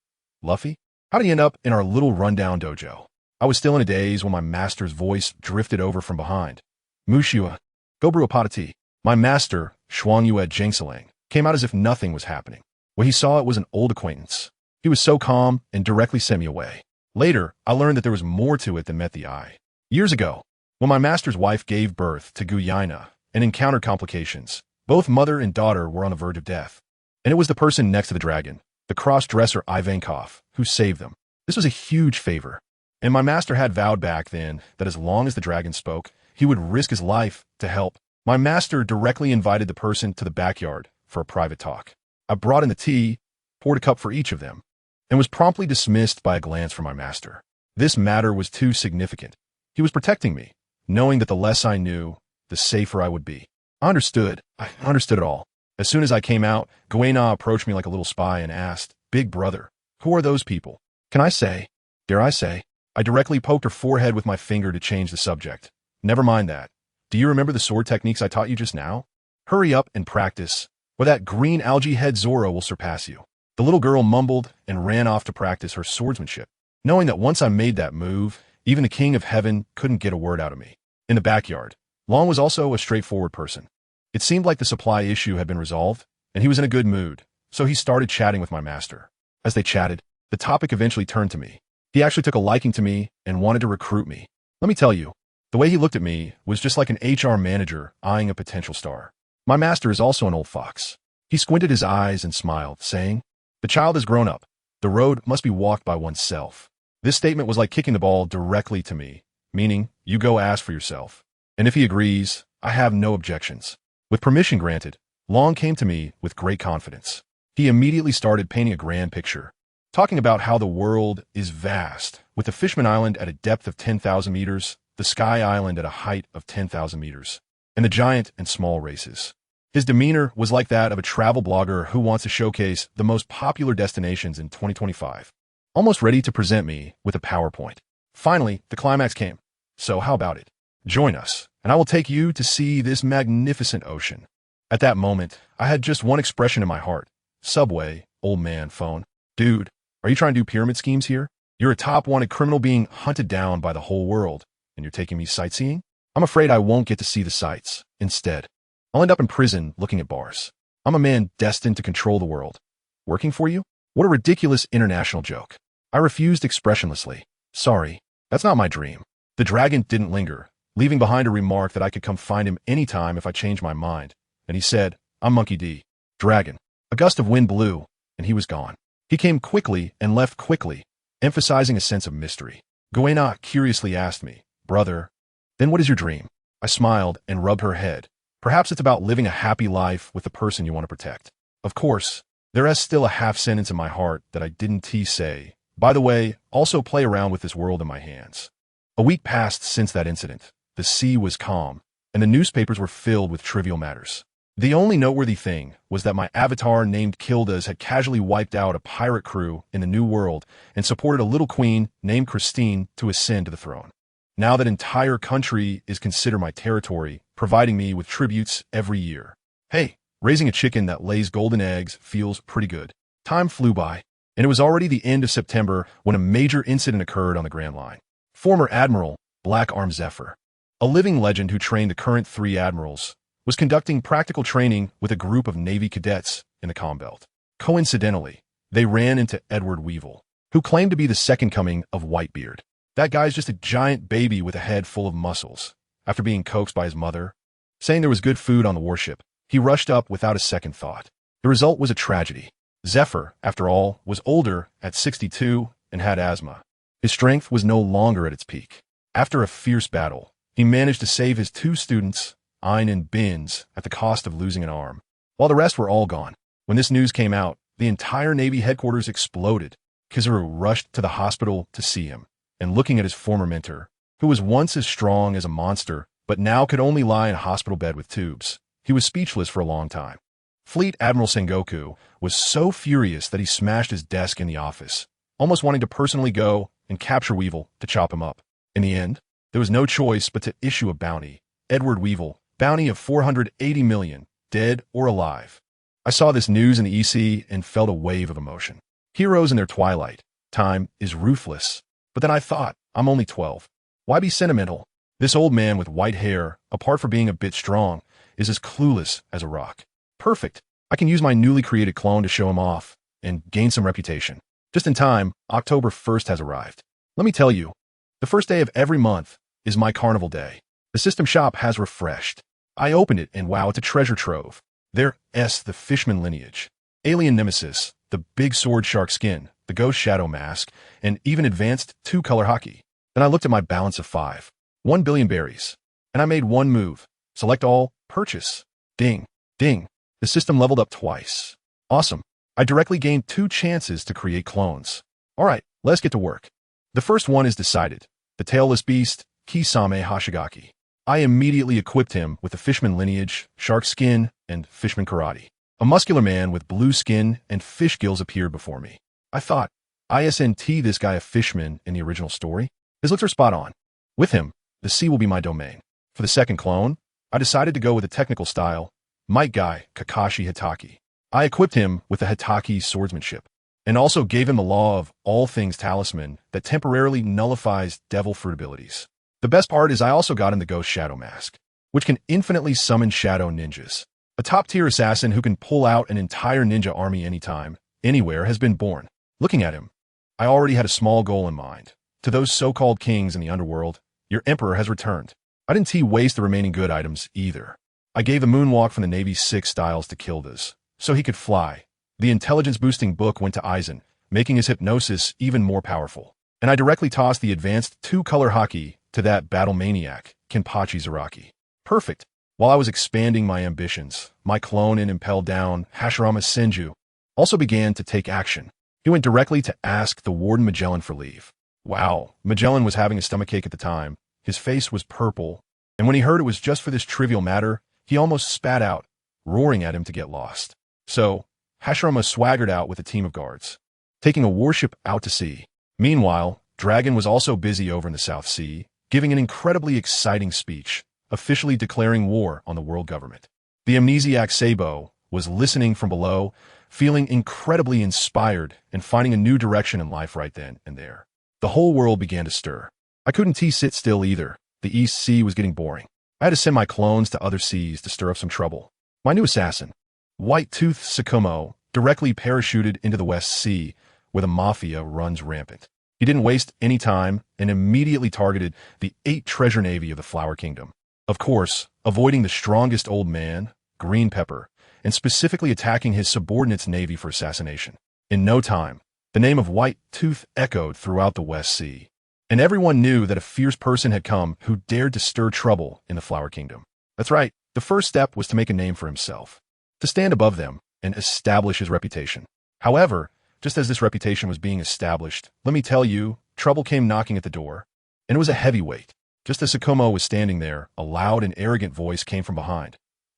Luffy? How did he end up in our little rundown dojo? I was still in a daze when my master's voice drifted over from behind. "Mushiwa, go brew a pot of tea." My master, Shuang Yue Jingsalang, came out as if nothing was happening. When he saw it was an old acquaintance, he was so calm and directly sent me away. Later, I learned that there was more to it than met the eye. Years ago, when my master's wife gave birth to Guyaina and encountered complications, both mother and daughter were on the verge of death. And it was the person next to the dragon, the cross-dresser Ivankov, who saved them. This was a huge favor, and my master had vowed back then that as long as the dragon spoke, he would risk his life to help. My master directly invited the person to the backyard for a private talk. I brought in the tea, poured a cup for each of them, and was promptly dismissed by a glance from my master. This matter was too significant. He was protecting me, knowing that the less I knew, the safer I would be. I understood it all. As soon as I came out, Kuina approached me like a little spy and asked, "Big brother, who are those people?" Can I say? Dare I say? I directly poked her forehead with my finger to change the subject. Never mind that. Do you remember the sword techniques I taught you just now? Hurry up and practice, or that green algae head Zoro will surpass you. The little girl mumbled and ran off to practice her swordsmanship, knowing that once I made that move, even the king of heaven couldn't get a word out of me. In the backyard, Long was also a straightforward person. It seemed like the supply issue had been resolved, and he was in a good mood, so he started chatting with my master. As they chatted, the topic eventually turned to me. He actually took a liking to me and wanted to recruit me. Let me tell you, the way he looked at me was just like an HR manager eyeing a potential star. My master is also an old fox. He squinted his eyes and smiled, saying, "The child has grown up. The road must be walked by oneself." This statement was like kicking the ball directly to me, meaning, you go ask for yourself. And if he agrees, I have no objections. With permission granted, Long came to me with great confidence. He immediately started painting a grand picture, talking about how the world is vast, with the Fishman Island at a depth of 10,000 meters, the Sky Island at a height of 10,000 meters, and the giant and small races. His demeanor was like that of a travel blogger who wants to showcase the most popular destinations in 2025, almost ready to present me with a PowerPoint. Finally, the climax came. So how about it? Join us, and I will take you to see this magnificent ocean. At that moment, I had just one expression in my heart. Subway, old man, phone. Dude, are you trying to do pyramid schemes here? You're a top wanted criminal being hunted down by the whole world, and you're taking me sightseeing? I'm afraid I won't get to see the sights. Instead, I'll end up in prison looking at bars. I'm a man destined to control the world. Working for you? What a ridiculous international joke. I refused expressionlessly. Sorry, that's not my dream. The dragon didn't linger, leaving behind a remark that I could come find him anytime if I changed my mind. And he said, "I'm Monkey D. Dragon." A gust of wind blew, and he was gone. He came quickly and left quickly, emphasizing a sense of mystery. Kuina curiously asked me, "Brother, then what is your dream?" I smiled and rubbed her head. Perhaps it's about living a happy life with the person you want to protect. Of course, there is still a half sentence in my heart that I didn't say. By the way, also play around with this world in my hands. A week passed since that incident. The sea was calm, and the newspapers were filled with trivial matters. The only noteworthy thing was that my avatar named Kildas had casually wiped out a pirate crew in the New World and supported a little queen named Christine to ascend to the throne. Now that entire country is considered my territory, providing me with tributes every year. Hey, raising a chicken that lays golden eggs feels pretty good. Time flew by, and it was already the end of September when a major incident occurred on the Grand Line. Former Admiral Black Arm Zephyr, a living legend who trained the current 3 admirals, was conducting practical training with a group of Navy cadets in the Combelt. Coincidentally, they ran into Edward Weevil, who claimed to be the second coming of Whitebeard. That guy's just a giant baby with a head full of muscles. After being coaxed by his mother, saying there was good food on the warship, he rushed up without a second thought. The result was a tragedy. Zephyr, after all, was older at 62 and had asthma. His strength was no longer at its peak. After a fierce battle, he managed to save his 2 students, Ein and Binz, at the cost of losing an arm, while the rest were all gone. When this news came out, the entire Navy headquarters exploded. Kizaru rushed to the hospital to see him, and looking at his former mentor, who was once as strong as a monster, but now could only lie in a hospital bed with tubes, he was speechless for a long time. Fleet Admiral Sengoku was so furious that he smashed his desk in the office, almost wanting to personally go and capture Weevil to chop him up. In the end, there was no choice but to issue a bounty. Edward Weevil, bounty of 480 million, dead or alive. I saw this news in the EC and felt a wave of emotion. Heroes in their twilight. Time is ruthless. But then I thought, I'm only 12. Why be sentimental? This old man with white hair, apart from being a bit strong, is as clueless as a rock. Perfect. I can use my newly created clone to show him off and gain some reputation. Just in time, October 1st has arrived. Let me tell you, the first day of every month is my carnival day. The system shop has refreshed. I opened it and wow, it's a treasure trove. There's the Fishman lineage, alien nemesis, the big sword shark skin, the ghost shadow mask, and even advanced 2-color hockey. Then I looked at my balance of 5. 1 billion berries. And I made one move. Select all, purchase. Ding, ding. The system leveled up twice. Awesome. I directly gained 2 chances to create clones. Alright, let's get to work. The first one is decided. The tailless beast, Kisame Hoshigaki. I immediately equipped him with the fishman lineage, shark skin, and fishman karate. A muscular man with blue skin and fish gills appeared before me. I thought, isn't this guy a fishman in the original story? His looks are spot on. With him, the sea will be my domain. For the second clone, I decided to go with a technical style, Might Guy Kakashi Hatake. I equipped him with the Hatake swordsmanship, and also gave him the law of all things talisman that temporarily nullifies devil fruit abilities. The best part is I also got him the Ghost Shadow Mask, which can infinitely summon shadow ninjas. A top-tier assassin who can pull out an entire ninja army anytime, anywhere has been born. Looking at him, I already had a small goal in mind. To those so-called kings in the underworld, your emperor has returned. I didn't waste the remaining good items either. I gave the moonwalk from the Navy's 6 styles to Gildarts, so he could fly. The intelligence-boosting book went to Aizen, making his hypnosis even more powerful. And I directly tossed the advanced 2-color haki to that battle maniac, Kenpachi Zaraki. Perfect. While I was expanding my ambitions, my clone and impelled down, Hashirama Senju, also began to take action. He went directly to ask the Warden Magellan for leave. Wow, Magellan was having a stomachache at the time. His face was purple, and when he heard it was just for this trivial matter, he almost spat out, roaring at him to get lost. So, Hashirama swaggered out with a team of guards, taking a warship out to sea. Meanwhile, Dragon was also busy over in the South Sea, giving an incredibly exciting speech, officially declaring war on the world government. The amnesiac Sabo was listening from below, feeling incredibly inspired and finding a new direction in life right then and there. The whole world began to stir. I couldn't sit still either. The East Sea was getting boring. I had to send my clones to other seas to stir up some trouble. My new assassin, White Tooth Tsukumo, directly parachuted into the West Sea, where the mafia runs rampant. He didn't waste any time and immediately targeted the 8 treasure navy of the Flower Kingdom. Of course, avoiding the strongest old man, Green Pepper, and specifically attacking his subordinate's navy for assassination. In no time, the name of White Tooth echoed throughout the West Sea, and everyone knew that a fierce person had come who dared to stir trouble in the Flower Kingdom. That's right, the first step was to make a name for himself, to stand above them and establish his reputation. However, just as this reputation was being established, let me tell you, trouble came knocking at the door, and it was a heavyweight. Just as Tsukumo was standing there, a loud and arrogant voice came from behind.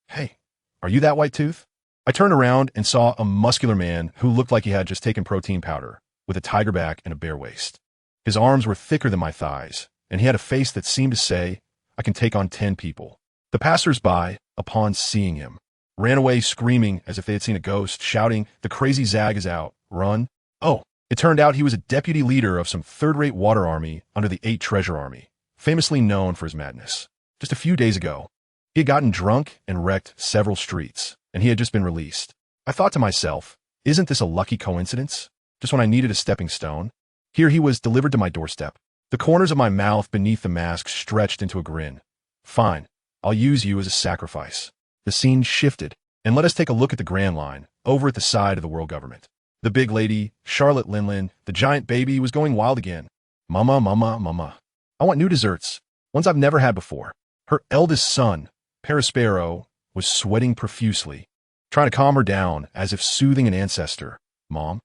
Hey, are you that White Tooth? I turned around and saw a muscular man who looked like he had just taken protein powder, with a tiger back and a bare waist. His arms were thicker than my thighs, and he had a face that seemed to say, I can take on 10 people. The passers-by, upon seeing him, ran away screaming as if they had seen a ghost, shouting, the crazy Zag is out, run. Oh, it turned out he was a deputy leader of some third-rate water army under the 8 Treasure Army, famously known for his madness. Just a few days ago, he had gotten drunk and wrecked several streets, and he had just been released. I thought to myself, isn't this a lucky coincidence? Just when I needed a stepping stone, here he was delivered to my doorstep. The corners of my mouth beneath the mask stretched into a grin. Fine, I'll use you as a sacrifice. The scene shifted, and let us take a look at the Grand Line, over at the side of the world government. The big lady, Charlotte Linlin, the giant baby, was going wild again. Mama, mama, mama. I want new desserts, ones I've never had before. Her eldest son, Perispero, was sweating profusely, trying to calm her down as if soothing an ancestor. Mom,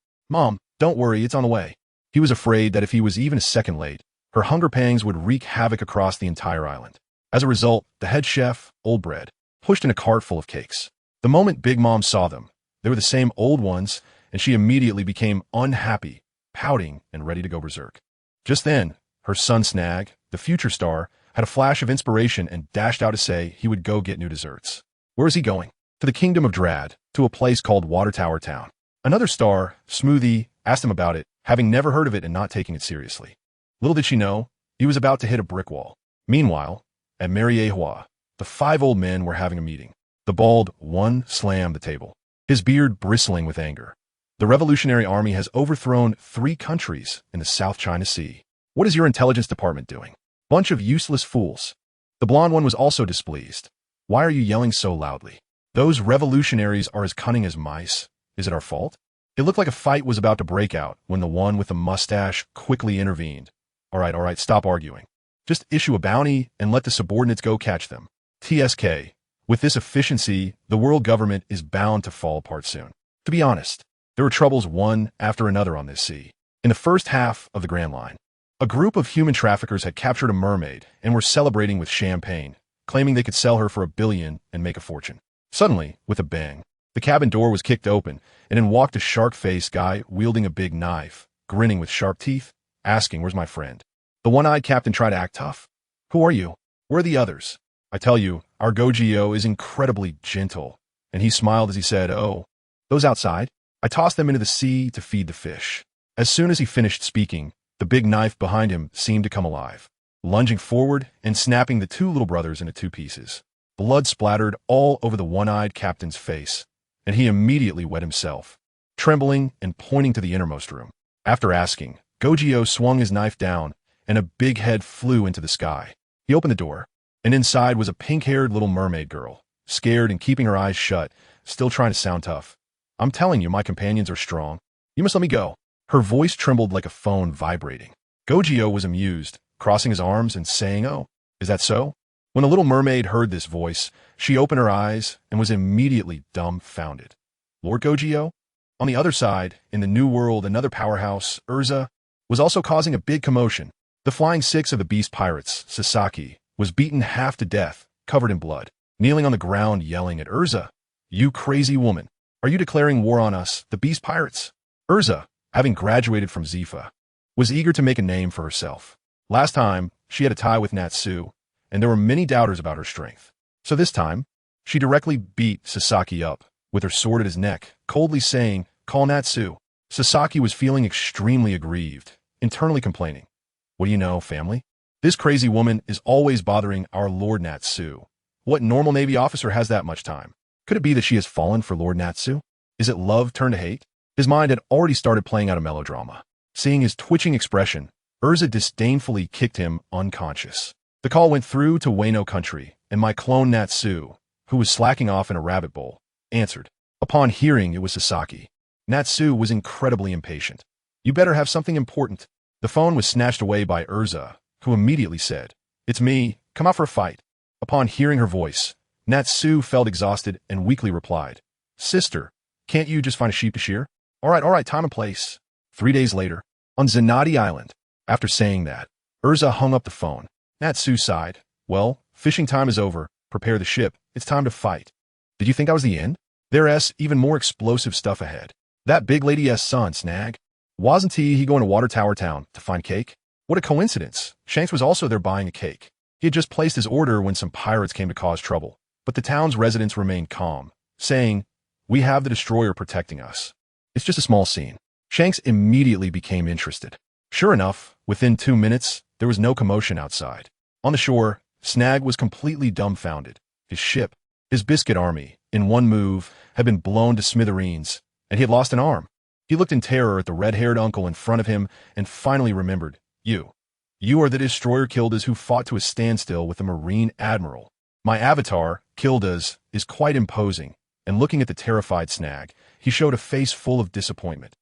don't worry, it's on the way. He was afraid that if he was even a second late, her hunger pangs would wreak havoc across the entire island. As a result, the head chef, Old Bread, pushed in a cart full of cakes. The moment Big Mom saw them, they were the same old ones, and she immediately became unhappy, pouting, and ready to go berserk. Just then, her son Snag, the future star, had a flash of inspiration and dashed out to say he would go get new desserts. Where is he going? To the Kingdom of Drad, to a place called Water Tower Town. Another star, Smoothie, asked him about it, having never heard of it and not taking it seriously. Little did she know, he was about to hit a brick wall. Meanwhile, at Mariehua, the 5 old men were having a meeting. The bald one slammed the table, his beard bristling with anger. The Revolutionary Army has overthrown 3 countries in the South China Sea. What is your intelligence department doing? Bunch of useless fools. The blonde one was also displeased. Why are you yelling so loudly? Those revolutionaries are as cunning as mice. Is it our fault? It looked like a fight was about to break out when the one with the mustache quickly intervened. All right, stop arguing. Just issue a bounty and let the subordinates go catch them. TSK. With this efficiency, the world government is bound to fall apart soon. To be honest, There were troubles one after another on this sea. In the first half of the Grand Line, a group of human traffickers had captured a mermaid and were celebrating with champagne, claiming they could sell her for $1 billion and make a fortune. Suddenly, with a bang, the cabin door was kicked open, and in walked a shark-faced guy wielding a big knife, grinning with sharp teeth, asking, "Where's my friend?" The one-eyed captain tried to act tough. "Who are you? Where are the others?" "I tell you, our Gogyo is incredibly gentle." And he smiled as he said, "Oh, those outside? I tossed them into the sea to feed the fish." As soon as he finished speaking, the big knife behind him seemed to come alive, lunging forward and snapping the two little brothers into two pieces. Blood splattered all over the one-eyed captain's face, and he immediately wet himself, trembling and pointing to the innermost room. After asking, Gogyo swung his knife down, and a big head flew into the sky. He opened the door, and inside was a pink-haired little mermaid girl, scared and keeping her eyes shut, still trying to sound tough. "I'm telling you, my companions are strong. You must let me go." Her voice trembled like a phone vibrating. Gogyo was amused, crossing his arms and saying, "Oh, is that so?" When the little mermaid heard this voice, she opened her eyes and was immediately dumbfounded. Lord Gogyo? On the other side, in the New World, another powerhouse, Erza, was also causing a big commotion. The Flying Six of the Beast Pirates, Sasaki, was beaten half to death, covered in blood, kneeling on the ground yelling at Erza, "You crazy woman! Are you declaring war on us, the Beast Pirates?" Erza, having graduated from Zifa, was eager to make a name for herself. Last time, she had a tie with Natsu, and there were many doubters about her strength. So this time, she directly beat Sasaki up, with her sword at his neck, coldly saying, "Call Natsu." Sasaki was feeling extremely aggrieved, internally complaining, "What do you know, family? This crazy woman is always bothering our Lord Natsu. What normal Navy officer has that much time? Could it be that she has fallen for Lord Natsu? Is it love turned to hate?" His mind had already started playing out a melodrama. Seeing his twitching expression, Erza disdainfully kicked him unconscious. The call went through to Wano country, and my clone Natsu, who was slacking off in a rabbit bowl, answered. Upon hearing it was Sasaki, Natsu was incredibly impatient. "You better have something important." The phone was snatched away by Erza, who immediately said, "It's me, come out for a fight." Upon hearing her voice, Natsu felt exhausted and weakly replied, "Sister, can't you just find a sheep to shear?" All right, time and place." 3 days later, on Zenati Island. After saying that, Erza hung up the phone. Natsu sighed. "Well, fishing time is over. Prepare the ship. It's time to fight." "Did you think I was the end? There's even more explosive stuff ahead. That big lady's son, Snag. Wasn't he going to Water Tower Town to find cake? What a coincidence. Shanks was also there buying a cake. He had just placed his order when some pirates came to cause trouble. But the town's residents remained calm, saying, "We have the destroyer protecting us. It's just a small scene." Shanks immediately became interested. Sure enough, within 2 minutes, there was no commotion outside. On the shore, Snag was completely dumbfounded. His ship, his biscuit army, in one move, had been blown to smithereens, and he had lost an arm. He looked in terror at the red-haired uncle in front of him and finally remembered, You are the destroyer Kildas who fought to a standstill with the Marine Admiral. My avatar, Kildas, is quite imposing, and looking at the terrified Snag, he showed a face full of disappointment.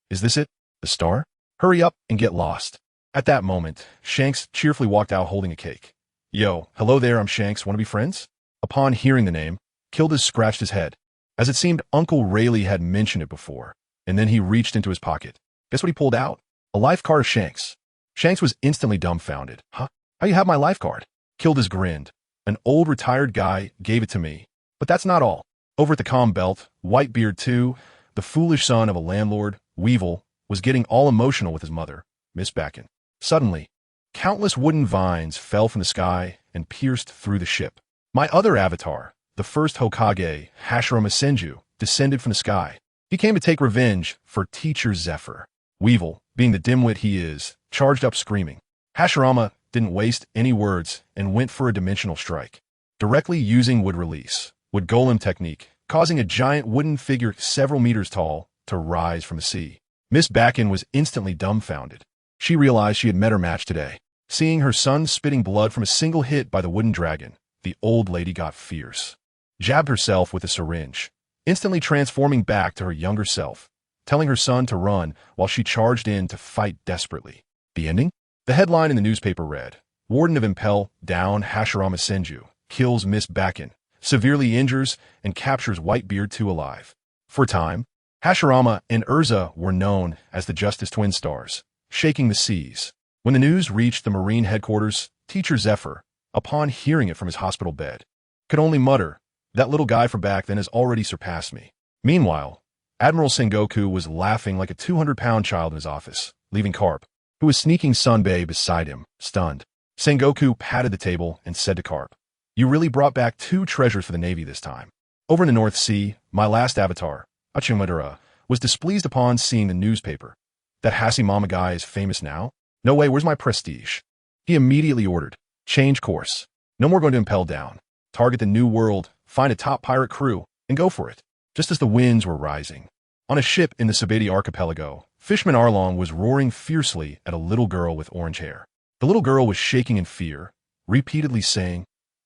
Is this it? The star? Hurry up and get lost. At that moment, Shanks cheerfully walked out holding a cake. Yo, hello there, I'm Shanks, wanna be friends? Upon hearing the name, Kildas scratched his head, as it seemed Uncle Rayleigh had mentioned it before, and then he reached into his pocket. Guess what he pulled out? A life card of Shanks. Shanks was instantly dumbfounded. Huh? How you have my life card? Kildas grinned. An old retired guy gave it to me. But that's not all. Over at the comm belt, Whitebeard too, the foolish son of a landlord, Weevil, was getting all emotional with his mother, Miss Bakken. Suddenly, countless wooden vines fell from the sky and pierced through the ship. My other avatar, the first Hokage, Hashirama Senju, descended from the sky. He came to take revenge for Teacher Zephyr. Weevil, being the dimwit he is, charged up screaming. Hashirama didn't waste any words and went for a dimensional strike, directly using wood release, wood golem technique, causing a giant wooden figure several meters tall to rise from the sea. Miss Bakken was instantly dumbfounded. She realized she had met her match today. Seeing her son spitting blood from a single hit by the wooden dragon, the old lady got fierce. Jabbed herself with a syringe, instantly transforming back to her younger self, telling her son to run while she charged in to fight desperately. The ending? The headline in the newspaper read, Warden of Impel down Hashirama Senju, kills Miss Bakken, severely injures and captures Whitebeard 2 alive. For a time, Hashirama and Erza were known as the Justice Twin Stars, shaking the seas. When the news reached the Marine headquarters, Teacher Zephyr, upon hearing it from his hospital bed, could only mutter, "That little guy from back then has already surpassed me." Meanwhile, Admiral Sengoku was laughing like a 200-pound child in his office, leaving Carp, who was sneaking Sunbae beside him, stunned. Sengoku patted the table and said to Carp, "You really brought back 2 treasures for the Navy this time." Over in the North Sea, my last avatar, Uchiha Madara, was displeased upon seeing the newspaper. "That Hashimama guy is famous now? No way, where's my prestige?" He immediately ordered, "Change course. No more going to impel down. Target the new world, find a top pirate crew, and go for it." Just as the winds were rising, on a ship in the Sabeti archipelago, Fishman Arlong was roaring fiercely at a little girl with orange hair. The little girl was shaking in fear, repeatedly saying,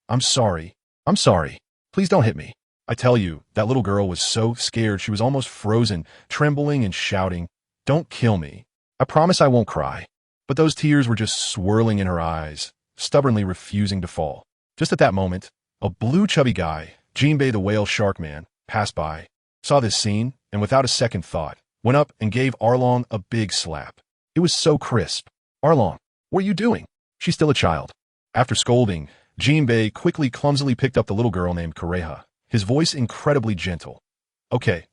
I'm sorry. Please don't hit me." I tell you, that little girl was so scared she was almost frozen, trembling and shouting, "Don't kill me. I promise I won't cry." But those tears were just swirling in her eyes, stubbornly refusing to fall. Just at that moment, a blue chubby guy, Jinbei the whale shark man, passed by, saw this scene, and without a second thought, went up and gave Arlong a big slap. It was so crisp. "Arlong, what are you doing? She's still a child." After scolding, Jinbei quickly clumsily picked up the little girl named Kureha, his voice incredibly gentle. Okay,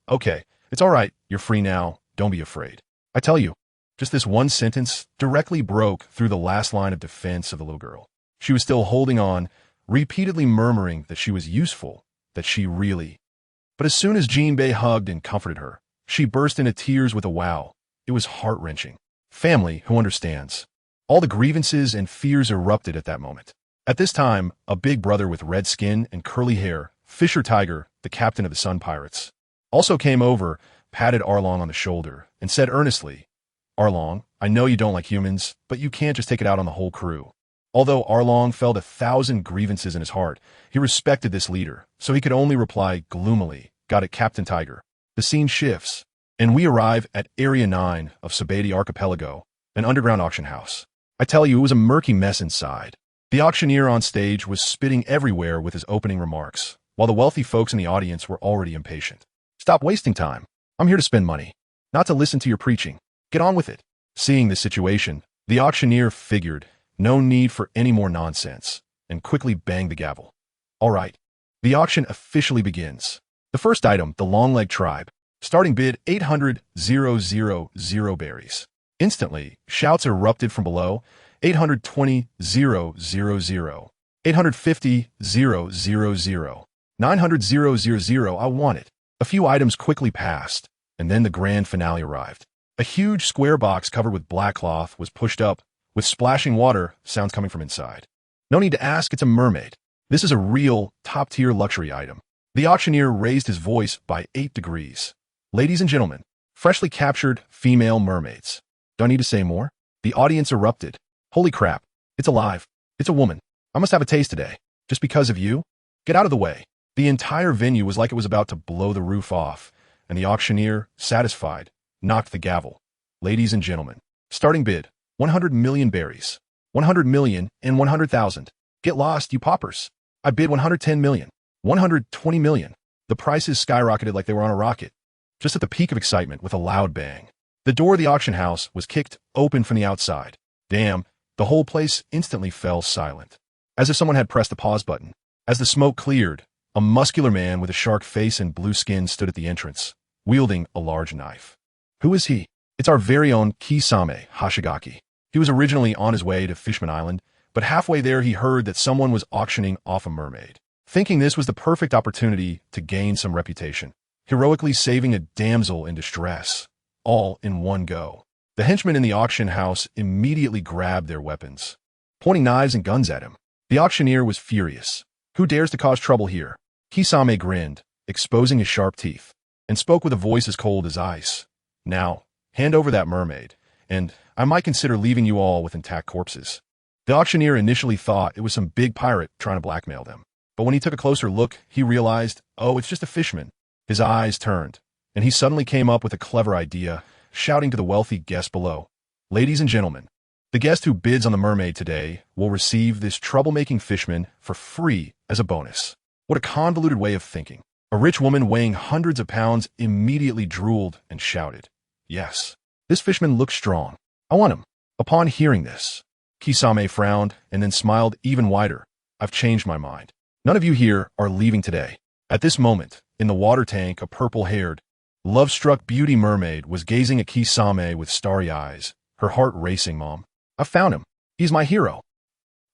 it's all right, you're free now, don't be afraid." I tell you, just this one sentence directly broke through the last line of defense of the little girl. She was still holding on, repeatedly murmuring that she was useful, that she really... But as soon as Jinbei hugged and comforted her, she burst into tears with a wow. It was heart-wrenching. Family who understands. All the grievances and fears erupted at that moment. At this time, a big brother with red skin and curly hair, Fisher Tiger, the captain of the Sun Pirates, also came over, patted Arlong on the shoulder, and said earnestly, "Arlong, I know you don't like humans, but you can't just take it out on the whole crew." Although Arlong felt 1,000 grievances in his heart, he respected this leader, so he could only reply gloomily, "Got it, Captain Tiger." The scene shifts, and we arrive at Area 9 of Sabeti Archipelago, an underground auction house. I tell you, it was a murky mess inside. The auctioneer on stage was spitting everywhere with his opening remarks, while the wealthy folks in the audience were already impatient. "Stop wasting time. I'm here to spend money, not to listen to your preaching. Get on with it." Seeing this situation, the auctioneer figured no need for any more nonsense, and quickly banged the gavel. All right, the auction officially begins. The first item, the Long-Leg Tribe. Starting bid 800,000 berries. Instantly, shouts erupted from below. 820,000. 850,000. 900,000, I want it. A few items quickly passed, and then the grand finale arrived. A huge square box covered with black cloth was pushed up, with splashing water sounds coming from inside. No need to ask, it's a mermaid. This is a real, top-tier luxury item. The auctioneer raised his voice by 8 degrees. "Ladies and gentlemen, freshly captured female mermaids." Do I need to say more? The audience erupted. "Holy crap, it's alive. It's a woman. I must have a taste today. Just because of you? Get out of the way." The entire venue was like it was about to blow the roof off, and the auctioneer, satisfied, knocked the gavel. "Ladies and gentlemen, starting bid, 100 million berries. 100 million and 100,000. Get lost, you paupers. I bid 110 million. 120 million. The prices skyrocketed like they were on a rocket. Just at the peak of excitement with a loud bang, the door of the auction house was kicked open from the outside. Damn, the whole place instantly fell silent, as if someone had pressed the pause button. As the smoke cleared, a muscular man with a shark face and blue skin stood at the entrance, wielding a large knife. Who is he? It's our very own Kisame Hoshigaki. He was originally on his way to Fishman Island, but halfway there he heard that someone was auctioning off a mermaid. Thinking this was the perfect opportunity to gain some reputation, heroically saving a damsel in distress, all in one go. The henchmen in the auction house immediately grabbed their weapons, pointing knives and guns at him. The auctioneer was furious. Who dares to cause trouble here? Kisame grinned, exposing his sharp teeth, and spoke with a voice as cold as ice. Now, hand over that mermaid, and I might consider leaving you all with intact corpses. The auctioneer initially thought it was some big pirate trying to blackmail them. But when he took a closer look, he realized, oh, it's just a fisherman. His eyes turned, and he suddenly came up with a clever idea, shouting to the wealthy guests below, "Ladies and gentlemen, the guest who bids on the mermaid today will receive this troublemaking fisherman for free as a bonus." What a convoluted way of thinking. A rich woman weighing hundreds of pounds immediately drooled and shouted, "Yes, this fishman looks strong. I want him." Upon hearing this, Kisame frowned and then smiled even wider. "I've changed my mind. None of you here are leaving today." At this moment, in the water tank, a purple-haired, love-struck beauty mermaid was gazing at Kisame with starry eyes, her heart racing. "Mom, I found him. He's my hero."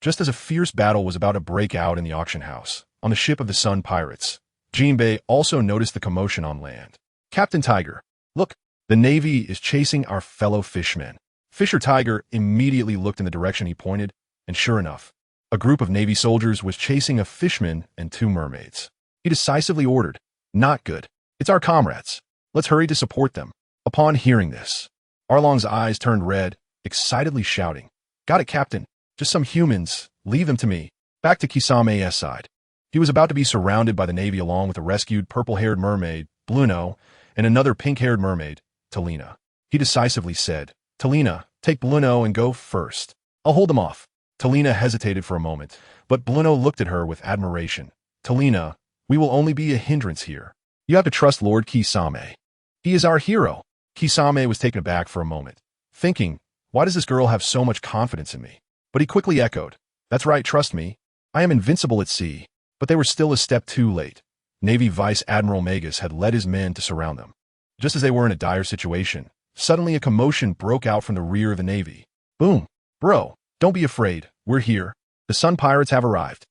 Just as a fierce battle was about to break out in the auction house, on the ship of the Sun Pirates, Jinbei also noticed the commotion on land. "Captain Tiger, look, the Navy is chasing our fellow fishmen." Fisher Tiger immediately looked in the direction he pointed, and sure enough, a group of Navy soldiers was chasing a fishman and two mermaids. He decisively ordered, "Not good. It's our comrades. Let's hurry to support them." Upon hearing this, Arlong's eyes turned red, excitedly shouting, "Got it, Captain. Just some humans. Leave them to me." Back to Kisame's side. He was about to be surrounded by the Navy along with a rescued purple-haired mermaid, Bluno, and another pink-haired mermaid, Talina. He decisively said, "Talina, take Bluno and go first. I'll hold them off." Talina hesitated for a moment, but Bluno looked at her with admiration. "Talina, we will only be a hindrance here. You have to trust Lord Kisame. He is our hero." Kisame was taken aback for a moment, thinking, why does this girl have so much confidence in me? But he quickly echoed, "That's right, trust me. I am invincible at sea." But they were still a step too late. Navy Vice Admiral Magus had led his men to surround them. Just as they were in a dire situation, suddenly a commotion broke out from the rear of the Navy. "Boom! Bro, don't be afraid. We're here. The Sun Pirates have arrived."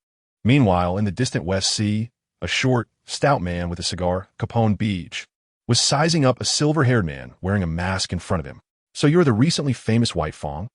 Meanwhile, in the distant West Sea, a short, stout man with a cigar, Capone Beach, was sizing up a silver-haired man wearing a mask in front of him. "So you're the recently famous White Fang?"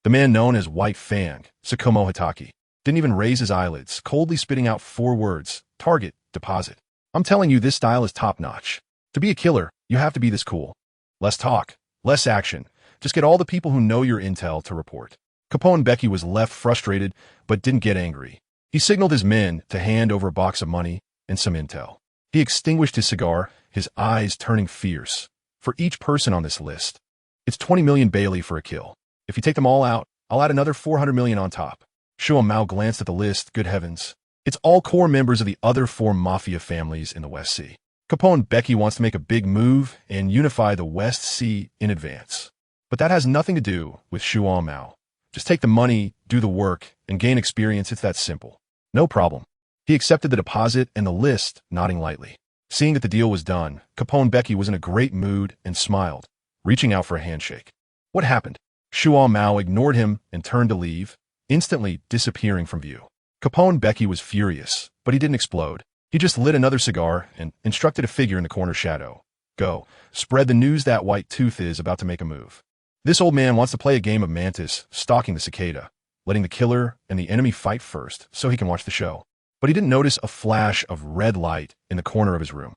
The man known as White Fang, Tsukumo Hatake, didn't even raise his eyelids, coldly spitting out 4 words, "Target, deposit." "I'm telling you, this style is top-notch. To be a killer, you have to be this cool. Less talk, less action. Just get all the people who know your intel to report." Capone Becky was left frustrated, but didn't get angry. He signaled his men to hand over a box of money and some intel. He extinguished his cigar, his eyes turning fierce. "For each person on this list, it's 20 million Bailey for a kill. If you take them all out, I'll add another 400 million on top." Shuo Mao glanced at the list. Good heavens. It's all core members of the other 4 mafia families in the West Sea. Capone Becky wants to make a big move and unify the West Sea in advance. But that has nothing to do with Shuo Mao. Just take the money, do the work, and gain experience. It's that simple. No problem. He accepted the deposit and the list, nodding lightly. Seeing that the deal was done, Capone Becky was in a great mood and smiled, reaching out for a handshake. What happened? Shuo Mao ignored him and turned to leave, instantly disappearing from view. Capone Becky was furious, but he didn't explode. He just lit another cigar and instructed a figure in the corner shadow. "Go, spread the news that White Tooth is about to make a move. This old man wants to play a game of Mantis, stalking the cicada, letting the killer and the enemy fight first so he can watch the show." But he didn't notice a flash of red light in the corner of his room.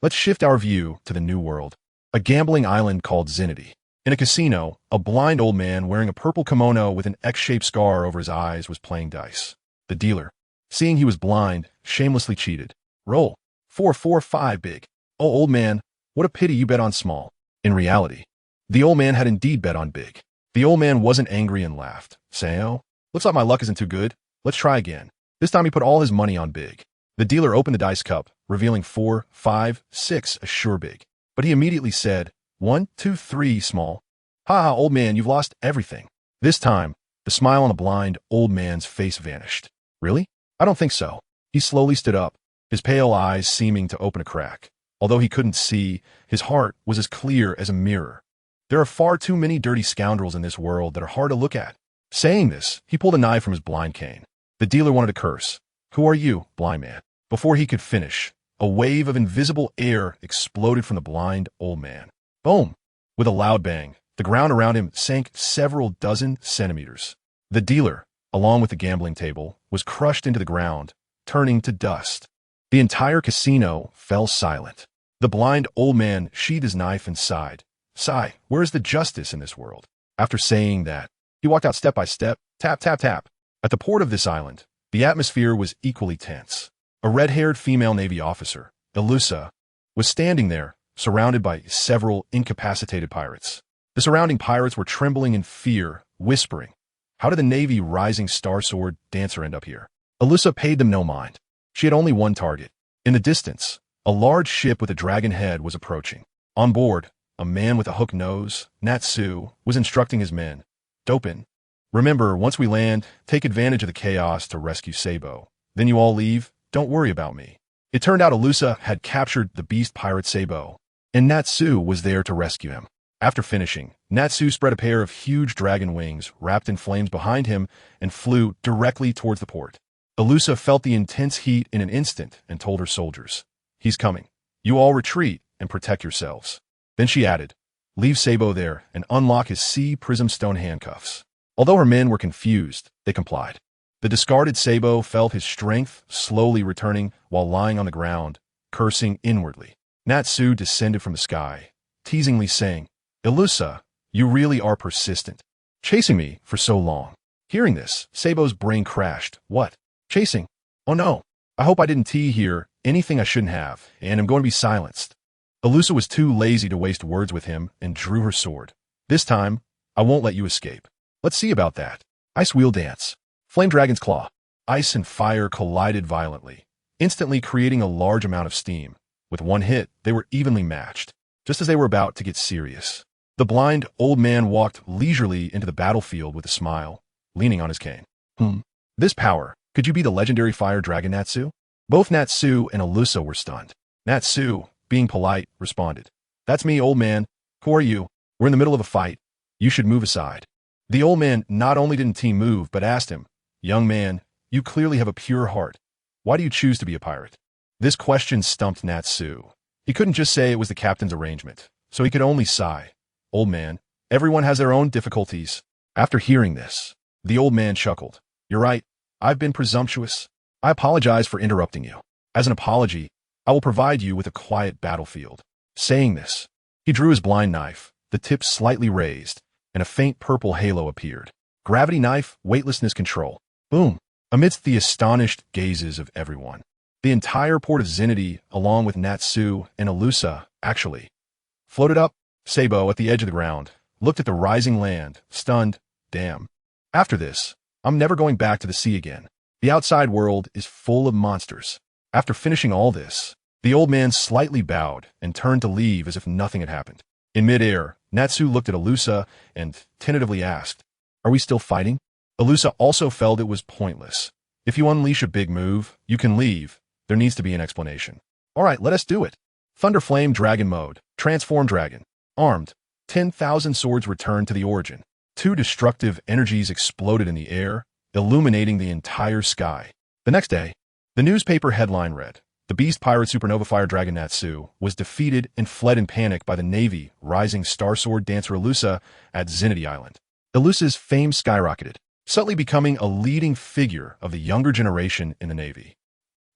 Let's shift our view to the New World, a gambling island called Zinity. In a casino, a blind old man wearing a purple kimono with an X-shaped scar over his eyes was playing dice. The dealer, seeing he was blind, shamelessly cheated. "Roll. 4, 4, 5 big. Oh, old man, what a pity you bet on small." In reality, the old man had indeed bet on big. The old man wasn't angry and laughed, saying, "Oh, looks like my luck isn't too good. Let's try again." This time he put all his money on big. The dealer opened the dice cup, revealing 4, 5, 6, a sure big. But he immediately said, 1, 2, 3 small. "Ha ha, old man, you've lost everything." This time, the smile on the blind old man's face vanished. "Really? I don't think so." He slowly stood up, his pale eyes seeming to open a crack. Although he couldn't see, his heart was as clear as a mirror. "There are far too many dirty scoundrels in this world that are hard to look at." Saying this, he pulled a knife from his blind cane. The dealer wanted to curse. "Who are you, blind man?" Before he could finish, a wave of invisible air exploded from the blind old man. Boom! With a loud bang, the ground around him sank several dozen centimeters. The dealer, along with the gambling table, was crushed into the ground, turning to dust. The entire casino fell silent. The blind old man sheathed his knife and sighed. "Sigh, where is the justice in this world?" After saying that, he walked out step by step, tap, tap, tap. At the port of this island, the atmosphere was equally tense. A red-haired female Navy officer, Elusa, was standing there, surrounded by several incapacitated pirates. The surrounding pirates were trembling in fear, whispering, "How did the Navy Rising Star Sword dancer end up here?" Elusa paid them no mind. She had only one target. In the distance, A large ship with a dragon head was approaching. On board, a man with a hooked nose, Natsu, was instructing his men. Dopin. Remember, once we land, take advantage of the chaos to rescue Sabo. Then you all leave, don't worry about me. It turned out Alusa had captured the beast pirate Sabo, and Natsu was there to rescue him. After finishing, Natsu spread a pair of huge dragon wings wrapped in flames behind him and flew directly towards the port. Alusa felt the intense heat in an instant and told her soldiers, "He's coming. You all retreat and protect yourselves." Then she added, "Leave Sabo there and unlock his sea prism stone handcuffs." Although her men were confused, they complied. The discarded Sabo felt his strength slowly returning while lying on the ground, cursing inwardly. Natsu descended from the sky, teasingly saying, "Alusa, you really are persistent. Chasing me for so long." Hearing this, Sabo's brain crashed. What? Chasing? Oh no. I hope I didn't hear anything I shouldn't have, and am going to be silenced. Alusa was too lazy to waste words with him and drew her sword. "This time, I won't let you escape. Let's see about that." Ice wheel dance. Flame dragon's claw. Ice and fire collided violently, instantly creating a large amount of steam. With one hit, they were evenly matched. Just as they were about to get serious, the blind old man walked leisurely into the battlefield with a smile, leaning on his cane. This power, could you be the legendary fire dragon Natsu? Both Natsu and Alusa were stunned. Natsu, being polite, responded, "That's me, old man. Who are you? We're in the middle of a fight. You should move aside." The old man not only didn't move, but asked him, "Young man, you clearly have a pure heart. Why do you choose to be a pirate?" This question stumped Natsu. He couldn't just say it was the captain's arrangement, so he could only sigh. "Old man, everyone has their own difficulties." After hearing this, the old man chuckled. "You're right. I've been presumptuous. I apologize for interrupting you. As an apology, I will provide you with a quiet battlefield." Saying this, he drew his blind knife, the tip slightly raised, and a faint purple halo appeared. Gravity knife, weightlessness control. Boom! Amidst the astonished gazes of everyone, the entire port of Zenity, along with Natsu and Alusa, actually floated up. Sabo, at the edge of the ground, looked at the rising land, stunned. Damn. After this, I'm never going back to the sea again. The outside world is full of monsters. After finishing all this, the old man slightly bowed and turned to leave as if nothing had happened. In midair, Natsu looked at Alusa and tentatively asked, "Are we still fighting?" Alusa also felt it was pointless. If you unleash a big move, you can leave. There needs to be an explanation. "All right, let us do it." Thunder Flame Dragon Mode. Transform Dragon. Armed. 10,000 swords returned to the origin. Two destructive energies exploded in the air, illuminating the entire sky. The next day, the newspaper headline read, "The Beast Pirate Supernova Fire Dragon Natsu was defeated and fled in panic by the Navy Rising Star Sword Dancer Alusa at Zenity Island." Alusa's fame skyrocketed, subtly becoming a leading figure of the younger generation in the Navy.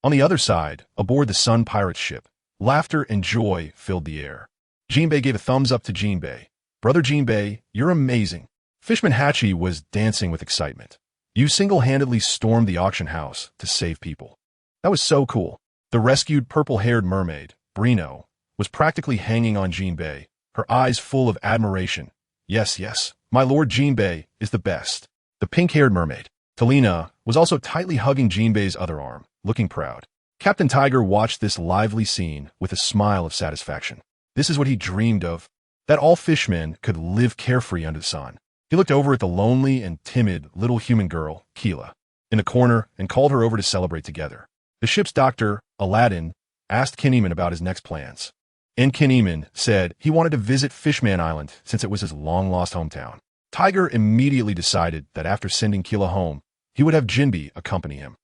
On the other side, aboard the Sun Pirate ship, laughter and joy filled the air. Jinbei gave a thumbs up to Jinbei. "Brother Jinbei, you're amazing." Fishman Hachi was dancing with excitement. "You single-handedly stormed the auction house to save people. That was so cool." The rescued purple-haired mermaid, Brino, was practically hanging on Jinbei, her eyes full of admiration. Yes, my lord Jinbei is the best." The pink-haired mermaid, Talina, was also tightly hugging Jinbei's other arm, looking proud. Captain Tiger watched this lively scene with a smile of satisfaction. This is what he dreamed of, that all fishmen could live carefree under the sun. He looked over at the lonely and timid little human girl, Keela, in the corner and called her over to celebrate together. The ship's doctor, Aladdin, asked Kinemon about his next plans. And Kinemon said he wanted to visit Fishman Island since it was his long-lost hometown. Tiger immediately decided that after sending Keela home, he would have Jinbei accompany him.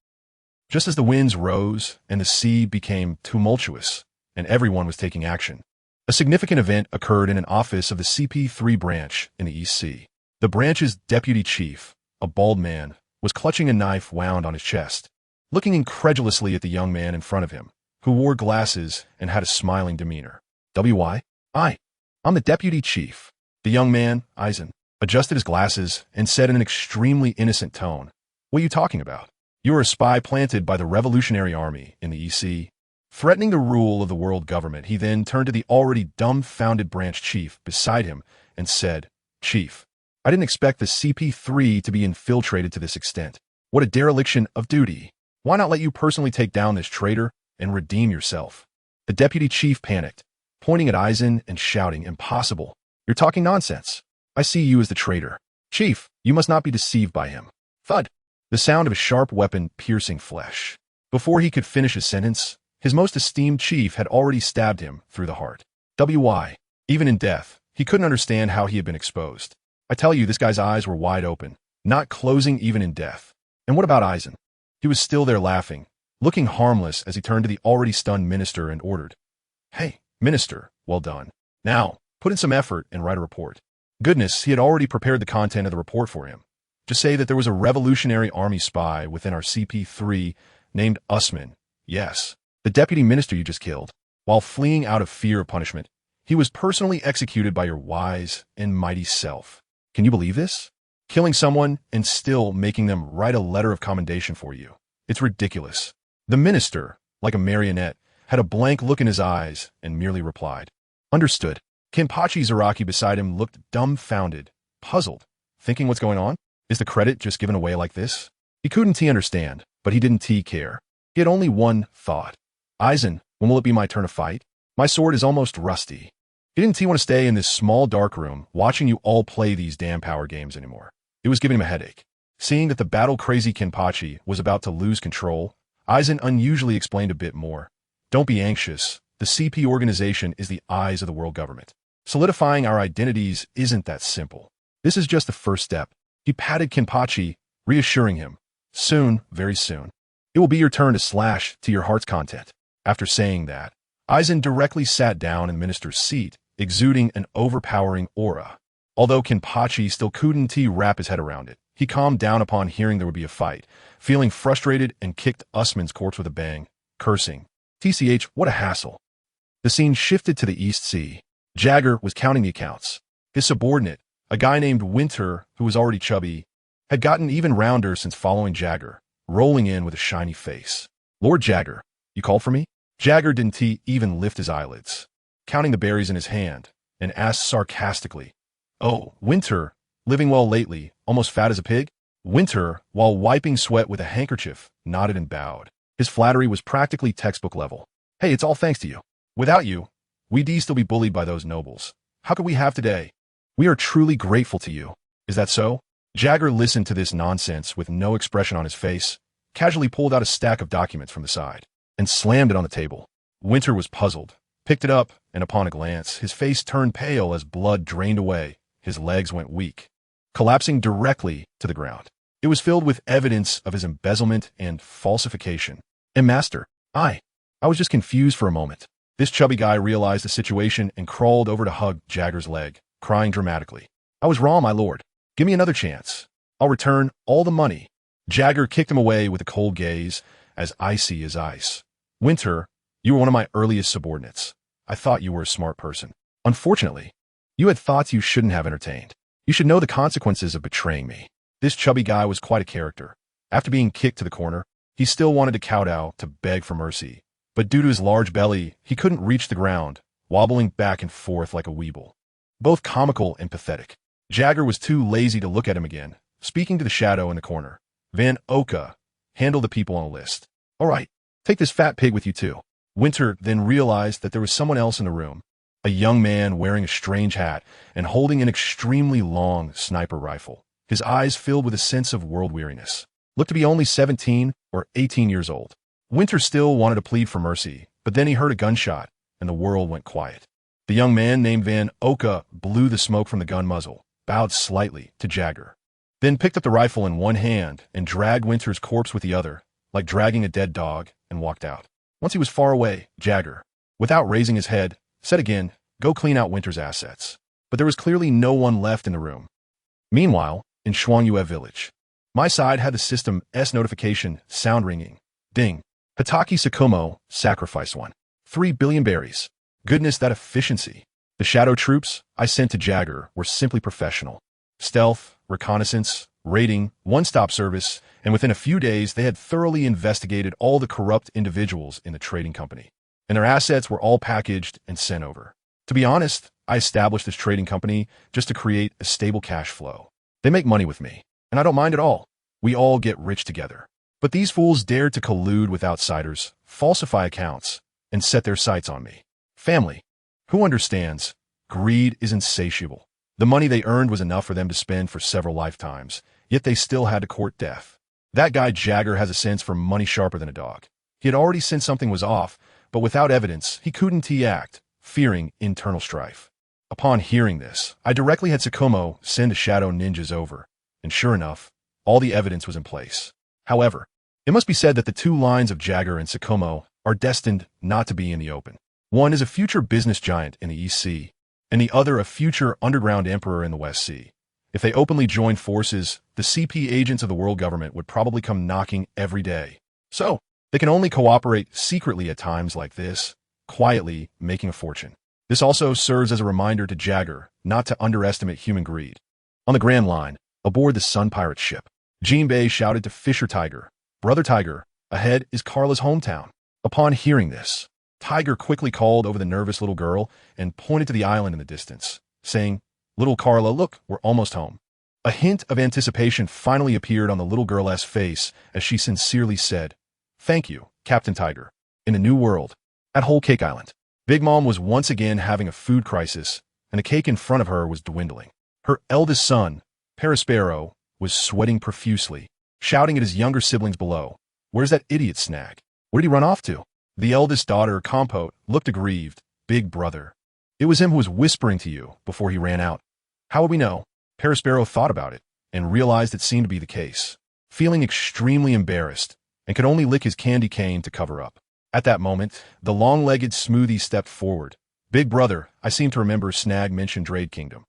Just as the winds rose and the sea became tumultuous, and everyone was taking action, a significant event occurred in an office of the CP3 branch in the East Sea. The branch's deputy chief, a bald man, was clutching a knife wound on his chest, looking incredulously at the young man in front of him, who wore glasses and had a smiling demeanor. I'm the deputy chief." The young man, Aizen, adjusted his glasses and said in an extremely innocent tone, "What are you talking about? You are a spy planted by the Revolutionary Army in the EC, threatening the rule of the world government." He then turned to the already dumbfounded branch chief beside him and said, "Chief, I didn't expect the CP3 to be infiltrated to this extent. What a dereliction of duty. Why not let you personally take down this traitor and redeem yourself?" The deputy chief panicked, pointing at Aizen and shouting, "Impossible! You're talking nonsense. I see you as the traitor. Chief, you must not be deceived by him." Thud! The sound of a sharp weapon piercing flesh. Before he could finish his sentence, his most esteemed chief had already stabbed him through the heart. Why? Even in death, he couldn't understand how he had been exposed. I tell you, this guy's eyes were wide open, not closing even in death. And what about Aizen? He was still there laughing, looking harmless as he turned to the already stunned minister and ordered, "Hey, minister, well done. Now, put in some effort and write a report." Goodness, he had already prepared the content of the report for him. Just say that there was a Revolutionary Army spy within our CP3 named Usman. Yes, the deputy minister you just killed. While fleeing out of fear of punishment, he was personally executed by your wise and mighty self. Can you believe this? Killing someone and still making them write a letter of commendation for you. It's ridiculous. The minister, like a marionette, had a blank look in his eyes and merely replied, "Understood." Kenpachi Zaraki beside him looked dumbfounded, puzzled, thinking what's going on? Is the credit just given away like this? He couldn't understand, but he didn't care. He had only one thought. Aizen, when will it be my turn to fight? My sword is almost rusty. He didn't want to stay in this small dark room watching you all play these damn power games anymore. It was giving him a headache. Seeing that the battle-crazy Kenpachi was about to lose control, Aizen unusually explained a bit more. Don't be anxious. The CP organization is the eyes of the world government. Solidifying our identities isn't that simple. This is just the first step. He patted Kenpachi, reassuring him. Soon, very soon, it will be your turn to slash to your heart's content. After saying that, Aizen directly sat down in the minister's seat, exuding an overpowering aura. Although Kenpachi still couldn't wrap his head around it, he calmed down upon hearing there would be a fight, feeling frustrated and kicked Usman's corpse with a bang, cursing. TCH, what a hassle. The scene shifted to the East Sea. Jagger was counting the accounts. His subordinate, a guy named Winter, who was already chubby, had gotten even rounder since following Jagger, rolling in with a shiny face. Lord Jagger, you called for me? Jagger didn't even lift his eyelids, counting the berries in his hand, and asked sarcastically, "Oh, Winter, living well lately, almost fat as a pig?" Winter, while wiping sweat with a handkerchief, nodded and bowed. His flattery was practically textbook level. "Hey, it's all thanks to you. Without you, we'd still be bullied by those nobles. How could we have today? We are truly grateful to you. Is that so?" Jagger listened to this nonsense with no expression on his face, casually pulled out a stack of documents from the side, and slammed it on the table. Winter was puzzled, picked it up, and upon a glance, his face turned pale as blood drained away. His legs went weak, collapsing directly to the ground. It was filled with evidence of his embezzlement and falsification. "And master, I was just confused for a moment." This chubby guy realized the situation and crawled over to hug Jagger's leg, crying dramatically. "I was wrong, my lord. Give me another chance. I'll return all the money." Jagger kicked him away with a cold gaze, as icy as ice. "Winter, you were one of my earliest subordinates. I thought you were a smart person. Unfortunately, you had thoughts you shouldn't have entertained. You should know the consequences of betraying me." This chubby guy was quite a character. After being kicked to the corner, he still wanted to kowtow to beg for mercy, but due to his large belly, he couldn't reach the ground, wobbling back and forth like a weeble. Both comical and pathetic. Jagger was too lazy to look at him again, speaking to the shadow in the corner. "Van Oka, handle the people on a list. All right, take this fat pig with you too." Winter then realized that there was someone else in the room, a young man wearing a strange hat and holding an extremely long sniper rifle. His eyes filled with a sense of world weariness. Looked to be only 17 or 18 years old. Winter still wanted to plead for mercy, but then he heard a gunshot, and the world went quiet. The young man named Van Oka blew the smoke from the gun muzzle, bowed slightly to Jagger, then picked up the rifle in one hand and dragged Winter's corpse with the other, like dragging a dead dog, and walked out. Once he was far away, Jagger, without raising his head, said again, "Go clean out Winter's assets." But there was clearly no one left in the room. Meanwhile, in Shuangyue village, my side had the System S notification sound ringing. Ding. Hatake Sakumo sacrificed one. 3 billion berries. Goodness, that efficiency. The shadow troops I sent to Jagger were simply professional. Stealth, reconnaissance, raiding, one-stop service, and within a few days they had thoroughly investigated all the corrupt individuals in the trading company, and their assets were all packaged and sent over. To be honest, I established this trading company just to create a stable cash flow. They make money with me, and I don't mind at all. We all get rich together. But these fools dared to collude with outsiders, falsify accounts, and set their sights on me. Family. Who understands? Greed is insatiable. The money they earned was enough for them to spend for several lifetimes, yet they still had to court death. That guy Jagger has a sense for money sharper than a dog. He had already sensed something was off, but without evidence, he couldn't act, fearing internal strife. Upon hearing this, I directly had Tsukumo send a shadow ninjas over, and sure enough, all the evidence was in place. However, it must be said that the two lines of Jagger and Tsukumo are destined not to be in the open. One is a future business giant in the East Sea, and the other a future underground emperor in the West Sea. If they openly joined forces, the CP agents of the world government would probably come knocking every day. So, they can only cooperate secretly at times like this, quietly making a fortune. This also serves as a reminder to Jagger not to underestimate human greed. On the Grand Line, aboard the Sun Pirate ship, Jinbei shouted to Fisher Tiger, "Brother Tiger, ahead is Carla's hometown." Upon hearing this, Tiger quickly called over the nervous little girl and pointed to the island in the distance, saying, "Little Carla, look, we're almost home." A hint of anticipation finally appeared on the little girl's face as she sincerely said, "Thank you, Captain Tiger." In the New World, at Whole Cake Island, Big Mom was once again having a food crisis, and the cake in front of her was dwindling. Her eldest son, Perispero, was sweating profusely, shouting at his younger siblings below, "Where's that idiot Snag? Where did he run off to?" The eldest daughter, Compote, looked aggrieved. "Big brother. It was him who was whispering to you before he ran out." How would we know? Perispero thought about it and realized it seemed to be the case, feeling extremely embarrassed and could only lick his candy cane to cover up. At that moment, the long-legged smoothie stepped forward. "Big brother, I seem to remember Snag mentioned Drade Kingdom.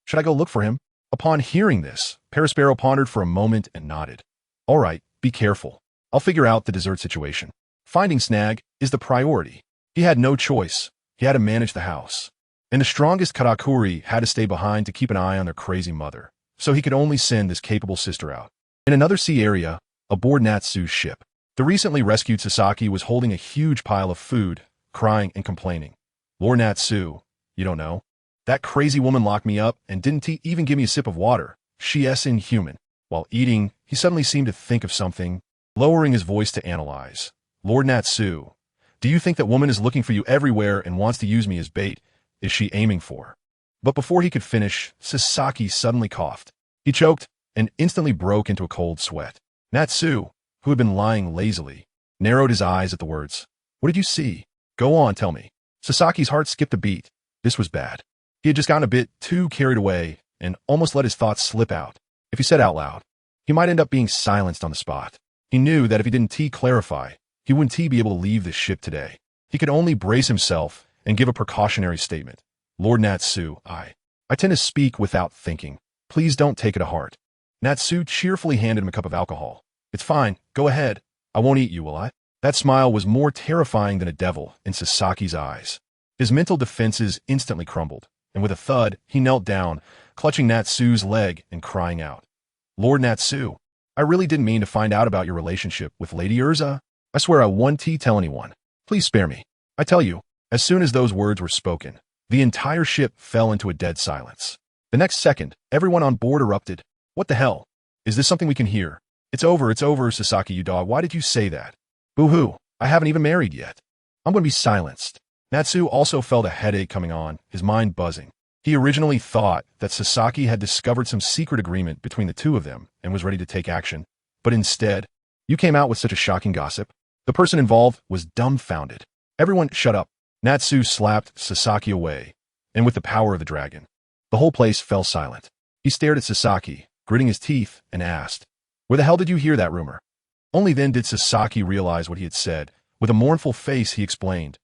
Should I go look for him?" Upon hearing this, Perispero pondered for a moment and nodded. "All right, be careful. I'll figure out the dessert situation. Finding Snag is the priority." He had no choice. He had to manage the house. And the strongest Karakuri had to stay behind to keep an eye on their crazy mother, so he could only send this capable sister out. In another sea area, aboard Natsu's ship, the recently rescued Sasaki was holding a huge pile of food, crying and complaining. "Lord Natsu, you don't know? That crazy woman locked me up and didn't even give me a sip of water. She's inhuman." While eating, he suddenly seemed to think of something, lowering his voice to analyze. "Lord Natsu, do you think that woman is looking for you everywhere and wants to use me as bait? Is she aiming for?" But before he could finish, Sasaki suddenly coughed. He choked and instantly broke into a cold sweat. Natsu, who had been lying lazily, narrowed his eyes at the words. "What did you see? Go on, tell me." Sasaki's heart skipped a beat. This was bad. He had just gotten a bit too carried away and almost let his thoughts slip out. If he said out loud, he might end up being silenced on the spot. He knew that if he didn't clarify, he wouldn't be able to leave this ship today. He could only brace himself and give a precautionary statement. "Lord Natsu, I tend to speak without thinking. Please don't take it to heart." Natsu cheerfully handed him a cup of alcohol. "It's fine. Go ahead. I won't eat you, will I?" That smile was more terrifying than a devil in Sasaki's eyes. His mental defenses instantly crumbled, and with a thud, he knelt down, clutching Natsu's leg and crying out, "Lord Natsu, I really didn't mean to find out about your relationship with Lady Erza. I swear I won't tell anyone. Please spare me." I tell you, as soon as those words were spoken, the entire ship fell into a dead silence. The next second, everyone on board erupted. "What the hell? Is this something we can hear? It's over, Sasaki, you dog. Why did you say that? Boo-hoo, I haven't even married yet. I'm going to be silenced." Natsu also felt a headache coming on, his mind buzzing. He originally thought that Sasaki had discovered some secret agreement between the two of them and was ready to take action. But instead, "You came out with such a shocking gossip." The person involved was dumbfounded. "Everyone, shut up." Natsu slapped Sasaki away, and with the power of the dragon, the whole place fell silent. He stared at Sasaki, gritting his teeth, and asked, "Where the hell did you hear that rumor?" Only then did Sasaki realize what he had said. With a mournful face, he explained,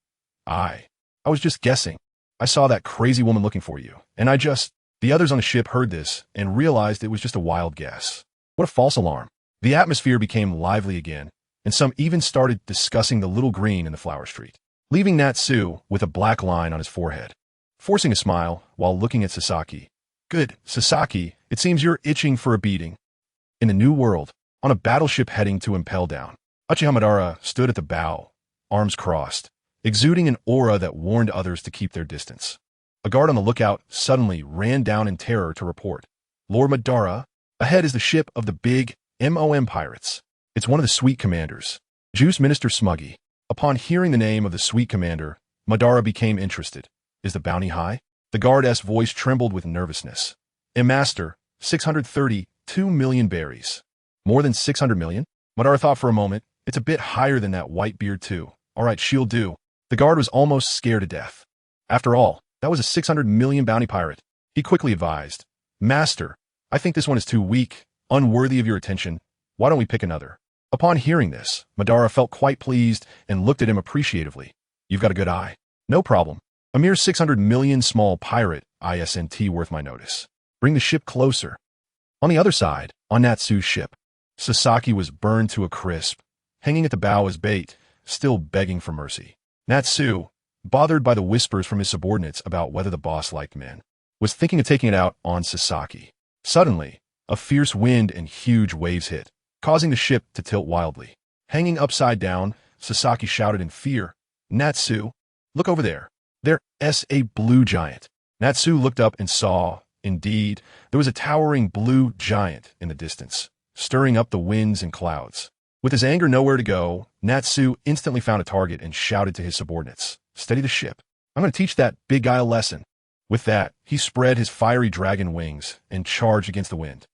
I was just guessing. I saw that crazy woman looking for you, and The others on the ship heard this and realized it was just a wild guess. What a false alarm. The atmosphere became lively again, and some even started discussing the little green in the flower street, leaving Natsu with a black line on his forehead, forcing a smile while looking at Sasaki. "Good, Sasaki, it seems you're itching for a beating." In the New World, on a battleship heading to impel down, Uchiha Madara stood at the bow, arms crossed, exuding an aura that warned others to keep their distance. A guard on the lookout suddenly ran down in terror to report, "Lord Madara, ahead is the ship of the big MOM pirates. It's one of the sweet commanders, Juice Minister Smuggy." Upon hearing the name of the sweet commander, Madara became interested. Is the bounty high? The guard's voice trembled with nervousness. A master, 632 million berries. More than 600 million? Madara thought for a moment. It's a bit higher than that white beard too. All right, she'll do. The guard was almost scared to death. After all, that was a 600 million bounty pirate. He quickly advised. Master, I think this one is too weak, unworthy of your attention. Why don't we pick another? Upon hearing this, Madara felt quite pleased and looked at him appreciatively. You've got a good eye. No problem. A mere 600 million small pirate, isn't worth my notice. Bring the ship closer. On the other side, on Natsu's ship, Sasaki was burned to a crisp, hanging at the bow as bait, still begging for mercy. Natsu, bothered by the whispers from his subordinates about whether the boss liked men, was thinking of taking it out on Sasaki. Suddenly, a fierce wind and huge waves hit, causing the ship to tilt wildly. Hanging upside down, Sasaki shouted in fear, Natsu, look over there. There's a blue giant. Natsu looked up and saw, indeed, there was a towering blue giant in the distance, stirring up the winds and clouds. With his anger nowhere to go, Natsu instantly found a target and shouted to his subordinates, steady the ship. I'm going to teach that big guy a lesson. With that, he spread his fiery dragon wings and charged against the wind.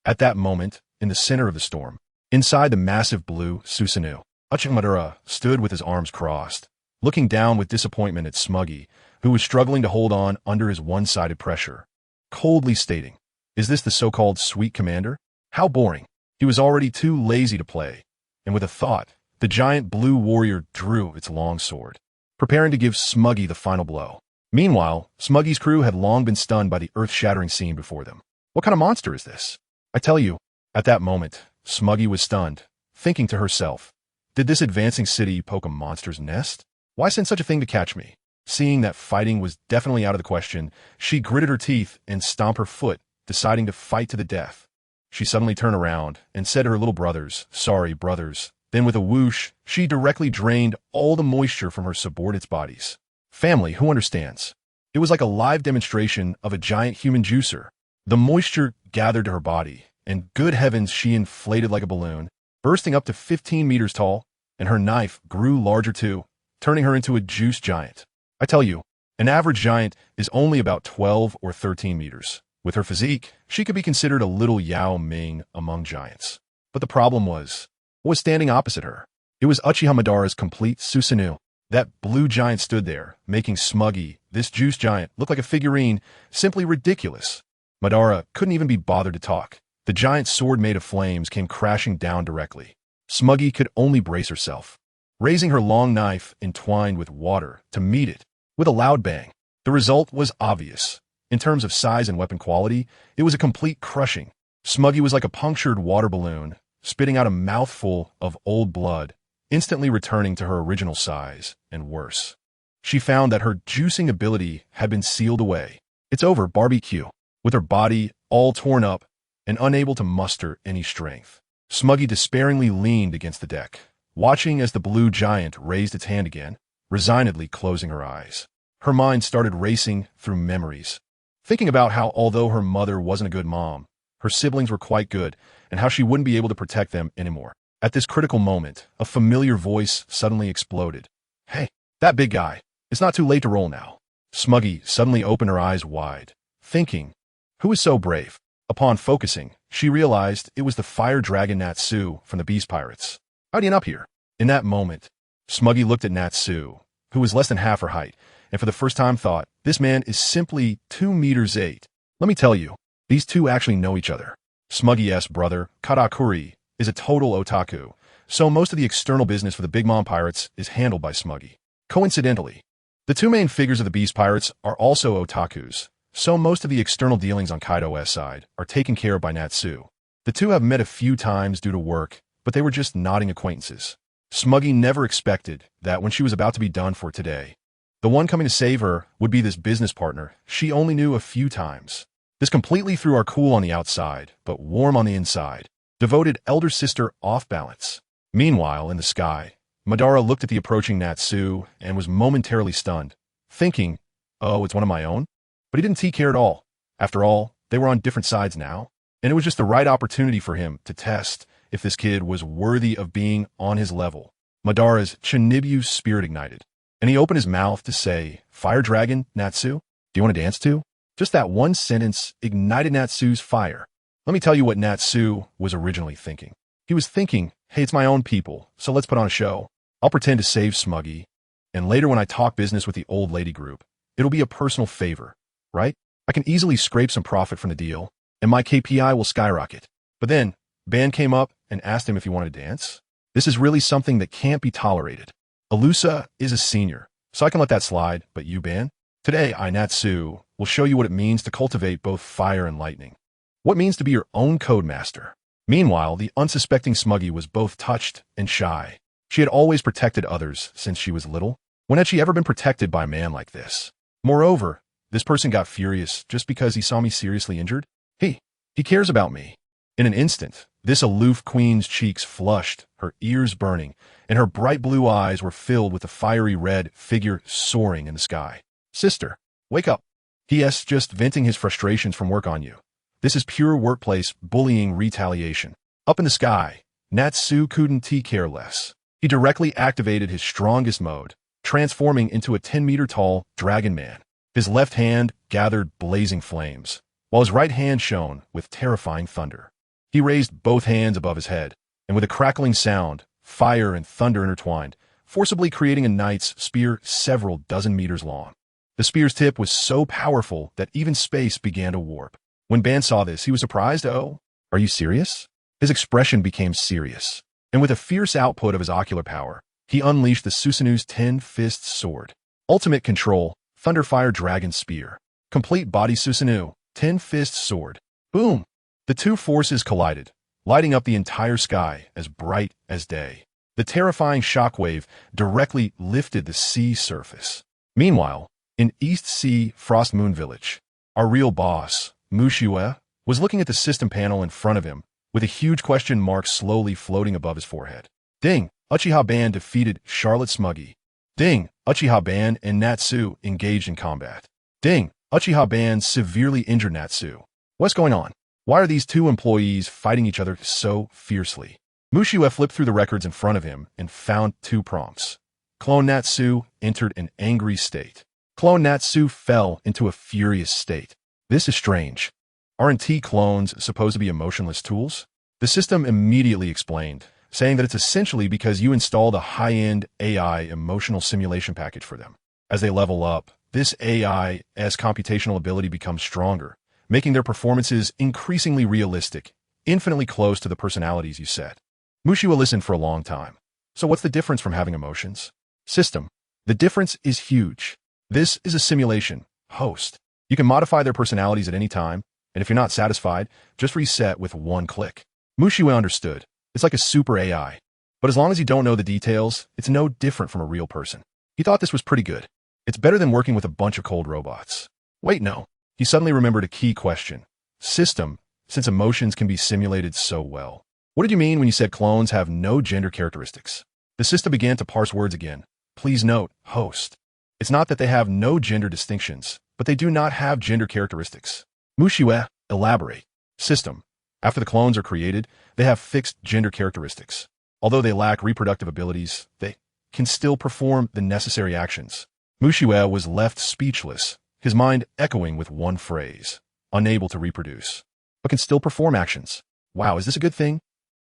At that moment, in the center of the storm, inside the massive blue Susanoo, Uchiha Madara stood with his arms crossed, looking down with disappointment at Smuggy, who was struggling to hold on under his one-sided pressure, coldly stating, is this the so-called sweet commander? How boring. He was already too lazy to play, and with a thought, the giant blue warrior drew its long sword, preparing to give Smuggy the final blow. Meanwhile, Smuggy's crew had long been stunned by the earth-shattering scene before them. What kind of monster is this? I tell you, at that moment, Smuggy was stunned, thinking to herself, did this advancing city poke a monster's nest? Why send such a thing to catch me? Seeing that fighting was definitely out of the question, she gritted her teeth and stomped her foot, deciding to fight to the death. She suddenly turned around and said to her little brothers, sorry, brothers. Then with a whoosh, she directly drained all the moisture from her subordinates' bodies. Family, who understands? It was like a live demonstration of a giant human juicer. The moisture gathered to her body, and good heavens, she inflated like a balloon, bursting up to 15 meters tall, and her knife grew larger too, turning her into a juice giant. I tell you, an average giant is only about 12 or 13 meters. With her physique, she could be considered a little Yao Ming among giants. But the problem was, what was standing opposite her? It was Uchiha Madara's complete Susanoo. That blue giant stood there, making Smuggy, this juice giant, look like a figurine, simply ridiculous. Madara couldn't even be bothered to talk. The giant sword made of flames came crashing down directly. Smuggy could only brace herself, raising her long knife entwined with water to meet it. With a loud bang, the result was obvious. In terms of size and weapon quality, it was a complete crushing. Smuggy was like a punctured water balloon, spitting out a mouthful of old blood, instantly returning to her original size, and worse. She found that her juicing ability had been sealed away. It's over, barbecue. With her body all torn up and unable to muster any strength, Smuggy despairingly leaned against the deck, watching as the blue giant raised its hand again, resignedly closing her eyes. Her mind started racing through memories, thinking about how although her mother wasn't a good mom, her siblings were quite good, and how she wouldn't be able to protect them anymore. At this critical moment, a familiar voice suddenly exploded. Hey, that big guy. It's not too late to roll now. Smuggy suddenly opened her eyes wide, thinking, who is so brave? Upon focusing, she realized it was the fire dragon Natsu from the Beast Pirates. How'd you end up here? In that moment, Smuggy looked at Natsu, who was less than half her height, and for the first time thought, this man is simply 2 meters 8. Let me tell you, these two actually know each other. Smuggy's brother, Katakuri, is a total otaku, so most of the external business for the Big Mom Pirates is handled by Smuggy. Coincidentally, the two main figures of the Beast Pirates are also otakus, so most of the external dealings on Kaido's side are taken care of by Natsu. The two have met a few times due to work, but they were just nodding acquaintances. Smuggy never expected that when she was about to be done for today, the one coming to save her would be this business partner she only knew a few times. This completely threw our cool on the outside, but warm on the inside. Devoted elder sister off balance. Meanwhile, in the sky, Madara looked at the approaching Natsu and was momentarily stunned, thinking, oh, it's one of my own? But he didn't take care at all. After all, they were on different sides now, and it was just the right opportunity for him to test if this kid was worthy of being on his level. Madara's Chinibyu spirit ignited, and he opened his mouth to say, "Fire Dragon, Natsu, do you want to dance too?" Just that one sentence ignited Natsu's fire. Let me tell you what Natsu was originally thinking. He was thinking, hey, it's my own people, so let's put on a show. I'll pretend to save Smuggy, and later when I talk business with the old lady group, it'll be a personal favor, right? I can easily scrape some profit from the deal, and my KPI will skyrocket. But then, Ban came up and asked him if he wanted to dance. This is really something that can't be tolerated. Alusa is a senior, so I can let that slide, but you, Ban? Today, I, Natsu, will show you what it means to cultivate both fire and lightning. What it means to be your own codemaster. Meanwhile, the unsuspecting Smuggy was both touched and shy. She had always protected others since she was little. When had she ever been protected by a man like this? Moreover, this person got furious just because he saw me seriously injured. He cares about me. In an instant, this aloof queen's cheeks flushed, her ears burning, and her bright blue eyes were filled with a fiery red figure soaring in the sky. Sister, wake up. He.S. just venting his frustrations from work on you. This is pure workplace bullying retaliation. Up in the sky, Natsu couldn't care less. He directly activated his strongest mode, transforming into a 10-meter-tall dragon man. His left hand gathered blazing flames, while his right hand shone with terrifying thunder. He raised both hands above his head, and with a crackling sound, fire and thunder intertwined, forcibly creating a knight's spear several dozen meters long. The spear's tip was so powerful that even space began to warp. When Ban saw this, he was surprised. Oh, are you serious? His expression became serious, and with a fierce output of his ocular power, he unleashed the Susanu's 10-fist sword. Ultimate control, Thunderfire Dragon Spear. Complete body Susanu, 10-fist sword. Boom! The two forces collided, lighting up the entire sky as bright as day. The terrifying shockwave directly lifted the sea surface. Meanwhile, in East Sea Frost Moon Village, our real boss, Mushiue, was looking at the system panel in front of him, with a huge question mark slowly floating above his forehead. Ding! Uchiha Ban defeated Charlotte Smuggy. Ding! Uchiha Ban and Natsu engaged in combat. Ding! Uchiha Ban severely injured Natsu. What's going on? Why are these two employees fighting each other so fiercely? Mushiue flipped through the records in front of him and found two prompts. Clone Natsu entered an angry state. Clone Natsu fell into a furious state. This is strange. Aren't clones supposed to be emotionless tools? The system immediately explained, saying that it's essentially because you installed a high-end AI emotional simulation package for them. As they level up, this AI's computational ability becomes stronger, making their performances increasingly realistic, infinitely close to the personalities you set. Mushiue listened for a long time. So what's the difference from having emotions? System. The difference is huge. This is a simulation. Host. You can modify their personalities at any time, and if you're not satisfied, just reset with one click. Mushiue understood. It's like a super AI. But as long as you don't know the details, it's no different from a real person. He thought this was pretty good. It's better than working with a bunch of cold robots. Wait, no. He suddenly remembered a key question. System, since emotions can be simulated so well. What did you mean when you said clones have no gender characteristics? The system began to parse words again. Please note, host. It's not that they have no gender distinctions, but they do not have gender characteristics. Mushiue, elaborate. System. After the clones are created, they have fixed gender characteristics. Although they lack reproductive abilities, they can still perform the necessary actions. Mushiue was left speechless, his mind echoing with one phrase. Unable to reproduce, but can still perform actions. Wow, is this a good thing?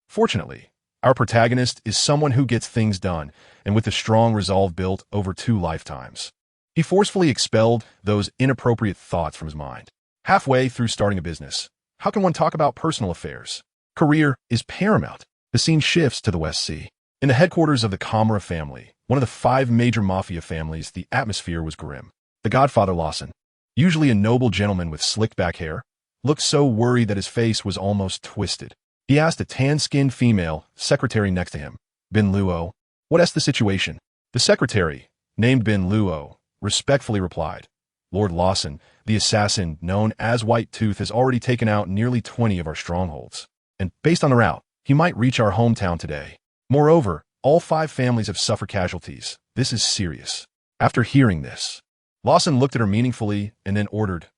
Fortunately, our protagonist is someone who gets things done, and with a strong resolve built over 2 lifetimes. He forcefully expelled those inappropriate thoughts from his mind. Halfway through starting a business, how can one talk about personal affairs? Career is paramount. The scene shifts to the West Sea. In the headquarters of the Kamura family, one of the 5 major mafia families, the atmosphere was grim. The godfather Lawson, usually a noble gentleman with slicked back hair, looked so worried that his face was almost twisted. He asked a tan-skinned female secretary next to him, Ben Luo, what's the situation? The secretary, named Ben Luo, respectfully replied, Lord Lawson, the assassin known as White Tooth, has already taken out nearly 20 of our strongholds, and based on the route, he might reach our hometown today. Moreover, all 5 families have suffered casualties. This is serious. After hearing this, Lawson looked at her meaningfully and then ordered,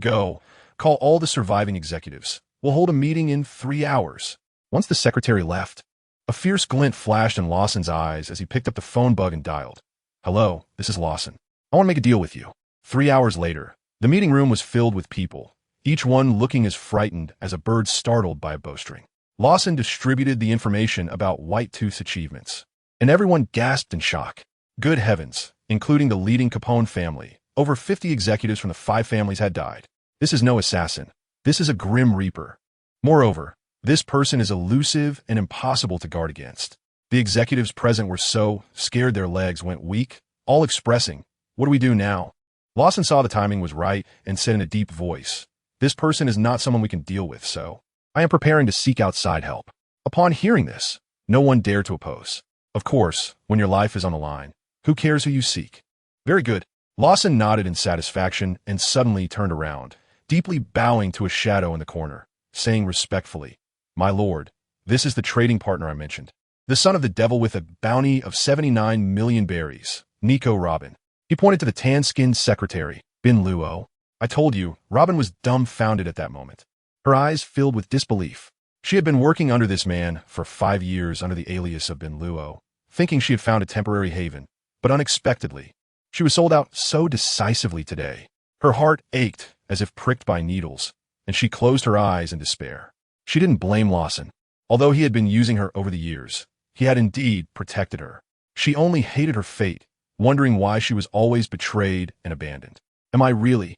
Go, call all the surviving executives. We'll hold a meeting in 3 hours. Once the secretary left, A fierce glint flashed in Lawson's eyes as he picked up the phone bug and dialed. Hello, this is Lawson. I want to make a deal with you. 3 hours later, the meeting room was filled with people, each one looking as frightened as a bird startled by a bowstring. Lawson distributed the information about White Tooth's achievements, and everyone gasped in shock. Good heavens, including the leading Capone family. Over 50 executives from the 5 families had died. This is no assassin. This is a grim reaper. Moreover, this person is elusive and impossible to guard against. The executives present were so scared their legs went weak, all expressing, "What do we do now?" Lawson saw the timing was right and said in a deep voice, "This person is not someone we can deal with, so I am preparing to seek outside help." Upon hearing this, no one dared to oppose. Of course, when your life is on the line, who cares who you seek? Very good. Lawson nodded in satisfaction and suddenly turned around, deeply bowing to a shadow in the corner, saying respectfully, "My lord, this is the trading partner I mentioned. The son of the devil with a bounty of 79 million berries, Nico Robin." He pointed to the tan-skinned secretary, Bin Luo. I told you, Robin was dumbfounded at that moment. Her eyes filled with disbelief. She had been working under this man for 5 years under the alias of Bin Luo, thinking she had found a temporary haven, but unexpectedly, she was sold out so decisively today. Her heart ached as if pricked by needles, and she closed her eyes in despair. She didn't blame Lawson. Although he had been using her over the years, he had indeed protected her. She only hated her fate, wondering why she was always betrayed and abandoned. Am I really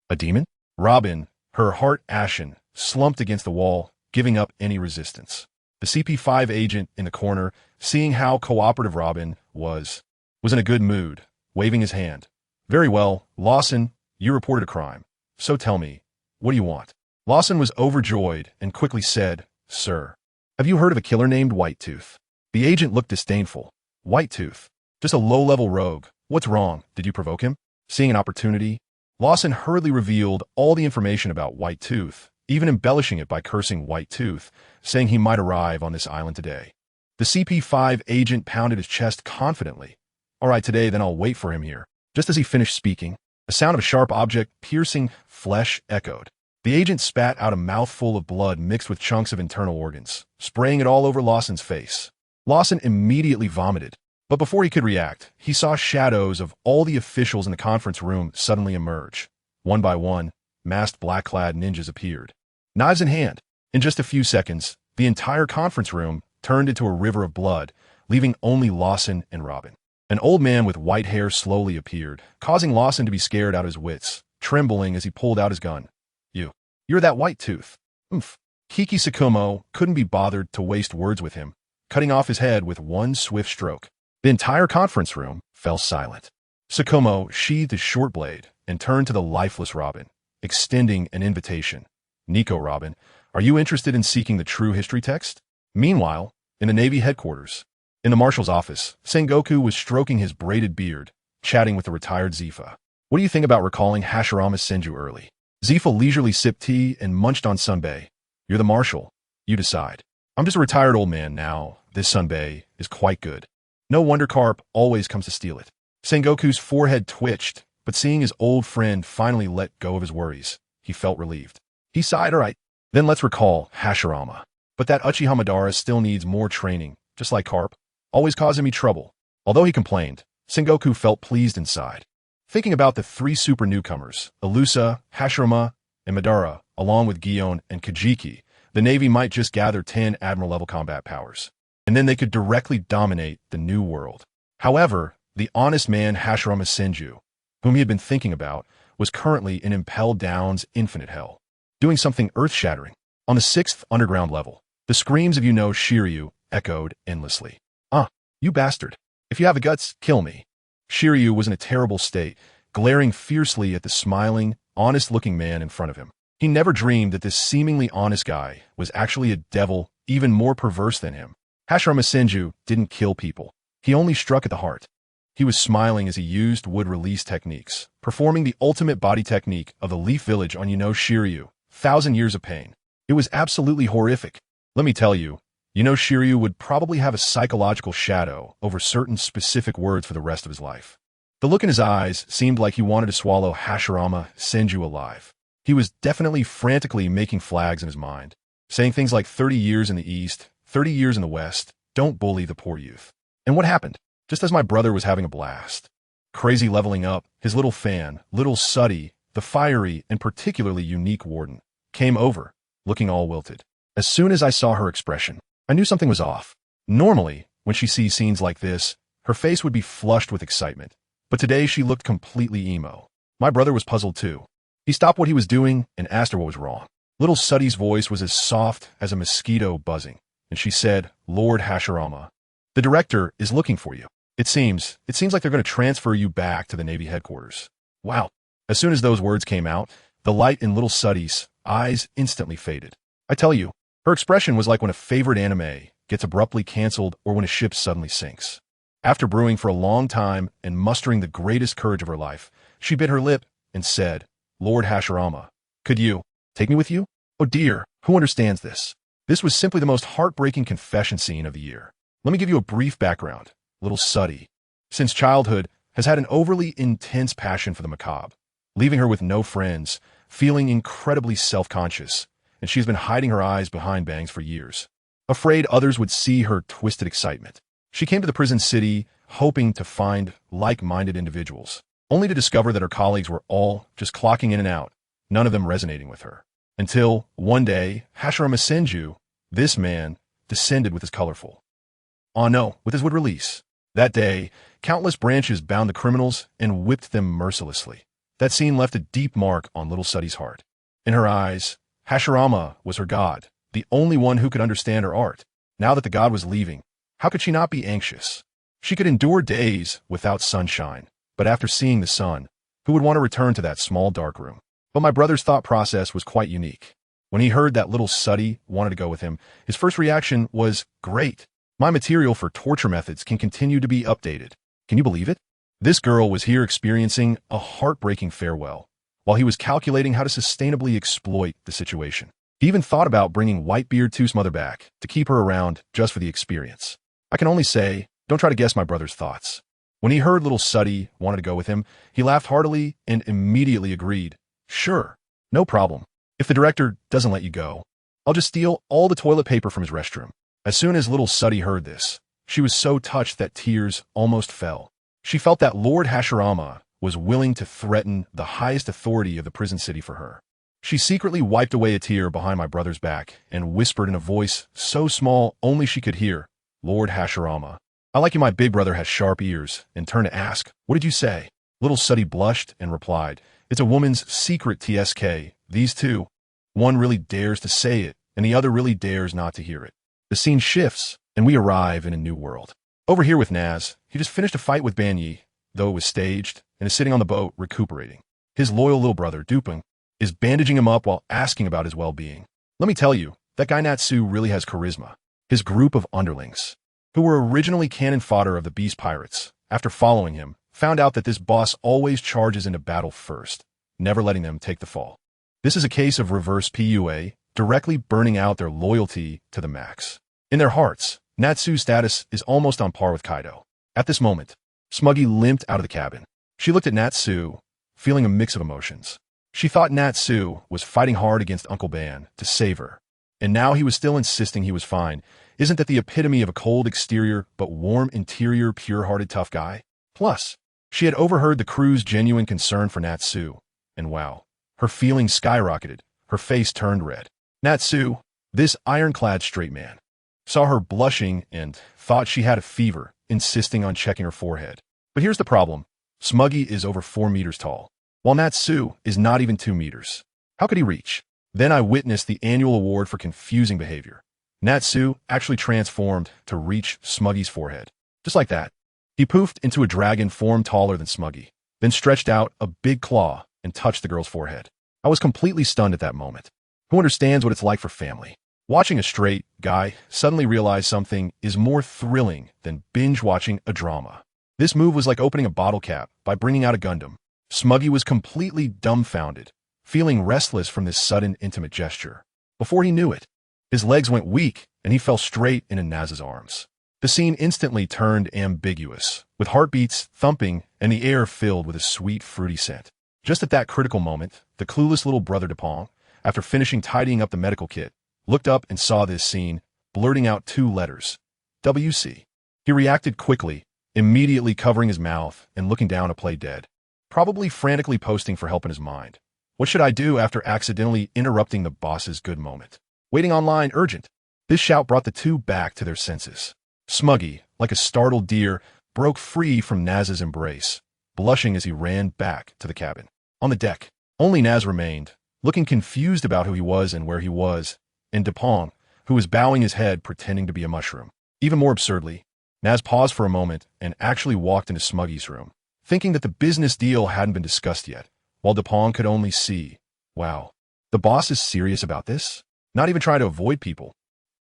a demon? Robin, her heart ashen, slumped against the wall, giving up any resistance. The CP5 agent in the corner, seeing how cooperative Robin was in a good mood, waving his hand. Very well, Lawson, you reported a crime. So tell me, what do you want? Lawson was overjoyed and quickly said, "Sir, have you heard of a killer named White Tooth?" The agent looked disdainful. White Tooth? Just a low-level rogue. What's wrong? Did you provoke him? Seeing an opportunity, Lawson hurriedly revealed all the information about White Tooth, even embellishing it by cursing White Tooth, saying he might arrive on this island today. The CP5 agent pounded his chest confidently. All right, today, then I'll wait for him here. Just as he finished speaking, the sound of a sharp object piercing flesh echoed. The agent spat out a mouthful of blood mixed with chunks of internal organs, spraying it all over Lawson's face. Lawson immediately vomited. But before he could react, he saw shadows of all the officials in the conference room suddenly emerge. One by one, masked black-clad ninjas appeared, knives in hand. In just a few seconds, the entire conference room turned into a river of blood, leaving only Lawson and Robin. An old man with white hair slowly appeared, causing Lawson to be scared out of his wits, trembling as he pulled out his gun. You're that White Tooth. Oomph. Kiki Sakumo couldn't be bothered to waste words with him, cutting off his head with one swift stroke. The entire conference room fell silent. Sakumo sheathed his short blade and turned to the lifeless Robin, extending an invitation. Nico Robin, are you interested in seeking the true history text? Meanwhile, in the Navy headquarters, in the marshal's office, Sengoku was stroking his braided beard, chatting with the retired Zifa. What do you think about recalling Hashirama's Senju early? Zifa leisurely sipped tea and munched on sunbae. You're the marshal. You decide. I'm just a retired old man now. This sunbae is quite good. No wonder Carp always comes to steal it. Sengoku's forehead twitched, but seeing his old friend finally let go of his worries, he felt relieved. He sighed, all right, then let's recall Hashirama. But that Uchiha Madara still needs more training, just like Carp, always causing me trouble. Although he complained, Sengoku felt pleased inside. Thinking about the 3 super newcomers, Ilusa, Hashirama, and Madara, along with Gion and Kajiki, the Navy might just gather 10 Admiral-level combat powers, and then they could directly dominate the new world. However, the honest man Hashirama Senju, whom he had been thinking about, was currently in Impel Down's infinite hell, doing something earth-shattering. On the 6th underground level, the screams of Shiryu echoed endlessly. Ah, you bastard. If you have the guts, kill me. Shiryu was in a terrible state, glaring fiercely at the smiling, honest-looking man in front of him. He never dreamed that this seemingly honest guy was actually a devil even more perverse than him. Hashirama Senju didn't kill people. He only struck at the heart. He was smiling as he used wood release techniques, performing the ultimate body technique of the Leaf Village on Shiryu, 1,000 years of pain. It was absolutely horrific. Let me tell you, Shiryu would probably have a psychological shadow over certain specific words for the rest of his life. The look in his eyes seemed like he wanted to swallow Hashirama Senju alive. He was definitely frantically making flags in his mind, saying things like 30 years in the east, 30 years in the west, Don't bully the poor youth. And what happened? Just as my brother was having a blast. Crazy leveling up, his little fan, little Suddy, the fiery and particularly unique warden, came over, looking all wilted. As soon as I saw her expression, I knew something was off. Normally, when she sees scenes like this, her face would be flushed with excitement. But today she looked completely emo. My brother was puzzled too. He stopped what he was doing and asked her what was wrong. Little Suddy's voice was as soft as a mosquito buzzing, and she said, "Lord Hashirama, the director is looking for you. It seems like they're going to transfer you back to the Navy headquarters." Wow. As soon as those words came out, the light in little Suddy's eyes instantly faded. I tell you, her expression was like when a favorite anime gets abruptly canceled or when a ship suddenly sinks. After brewing for a long time and mustering the greatest courage of her life, she bit her lip and said, "Lord Hashirama, could you take me with you?" Oh dear, who understands this? This was simply the most heartbreaking confession scene of the year. Let me give you a brief background. Little Suddy, since childhood, has had an overly intense passion for the macabre, leaving her with no friends, feeling incredibly self-conscious, and she's been hiding her eyes behind bangs for years. Afraid others would see her twisted excitement, she came to the prison city hoping to find like-minded individuals, only to discover that her colleagues were all just clocking in and out, none of them resonating with her. Until, one day, Hashirama Senju, this man, descended with his colorful. Oh no, with his wood release. That day, countless branches bound the criminals and whipped them mercilessly. That scene left a deep mark on little Suddy's heart. In her eyes, Hashirama was her god, the only one who could understand her art. Now that the god was leaving, how could she not be anxious? She could endure days without sunshine, but after seeing the sun, who would want to return to that small dark room? But my brother's thought process was quite unique. When he heard that little Suddy wanted to go with him, his first reaction was, "Great. My material for torture methods can continue to be updated." Can you believe it? This girl was here experiencing a heartbreaking farewell, while he was calculating how to sustainably exploit the situation. He even thought about bringing Whitebeard 2's mother back to keep her around just for the experience. I can only say, don't try to guess my brother's thoughts. When he heard little Suddy wanted to go with him, he laughed heartily and immediately agreed. "Sure, no problem. If the director doesn't let you go, I'll just steal all the toilet paper from his restroom." As soon as little Suddy heard this, she was so touched that tears almost fell. She felt that Lord Hashirama was willing to threaten the highest authority of the prison city for her. She secretly wiped away a tear behind my brother's back and whispered in a voice so small only she could hear, "Lord Hashirama, I like you my big brother has sharp ears," and turned to ask, "What did you say?" Little Suddy blushed and replied, "It's a woman's secret, TSK. These two. One really dares to say it, and the other really dares not to hear it." The scene shifts, and we arrive in a new world. Over here with Naz, he just finished a fight with Banyi, though it was staged, and is sitting on the boat recuperating. His loyal little brother, Duping, is bandaging him up while asking about his well-being. Let me tell you, that guy Natsu really has charisma. His group of underlings, who were originally cannon fodder of the Beast Pirates, after following him, found out that this boss always charges into battle first, never letting them take the fall. This is a case of reverse PUA, directly burning out their loyalty to the max. In their hearts, Natsu's status is almost on par with Kaido. At this moment, Smuggy limped out of the cabin. She looked at Natsu, feeling a mix of emotions. She thought Natsu was fighting hard against Uncle Ban to save her, and now he was still insisting he was fine. Isn't that the epitome of a cold exterior but warm interior, pure-hearted tough guy? Plus, she had overheard the crew's genuine concern for Natsu, and wow, her feelings skyrocketed, her face turned red. Natsu, this ironclad straight man, saw her blushing and thought she had a fever, insisting on checking her forehead. But here's the problem. Smuggy is over 4 meters tall, while Natsu is not even 2 meters. How could he reach? Then I witnessed the annual award for confusing behavior. Natsu actually transformed to reach Smuggy's forehead. Just like that. He poofed into a dragon form taller than Smuggy, then stretched out a big claw and touched the girl's forehead. I was completely stunned at that moment. Who understands what it's like for family? Watching a straight guy suddenly realize something is more thrilling than binge-watching a drama. This move was like opening a bottle cap by bringing out a Gundam. Smuggy was completely dumbfounded, feeling restless from this sudden intimate gesture. Before he knew it, his legs went weak and he fell straight into Naz's arms. The scene instantly turned ambiguous, with heartbeats thumping and the air filled with a sweet, fruity scent. Just at that critical moment, the clueless little brother Dupont, after finishing tidying up the medical kit, looked up and saw this scene, blurting out 2 letters, WC. He reacted quickly, immediately covering his mouth and looking down to play dead, probably frantically posting for help in his mind. What should I do after accidentally interrupting the boss's good moment? Waiting online, urgent. This shout brought the two back to their senses. Smuggy, like a startled deer, broke free from Naz's embrace, blushing as he ran back to the cabin. On the deck, only Naz remained, looking confused about who he was and where he was, and Dupont, who was bowing his head pretending to be a mushroom. Even more absurdly, Naz paused for a moment and actually walked into Smuggy's room, thinking that the business deal hadn't been discussed yet, while Dupont could only see, wow, the boss is serious about this? Not even trying to avoid people.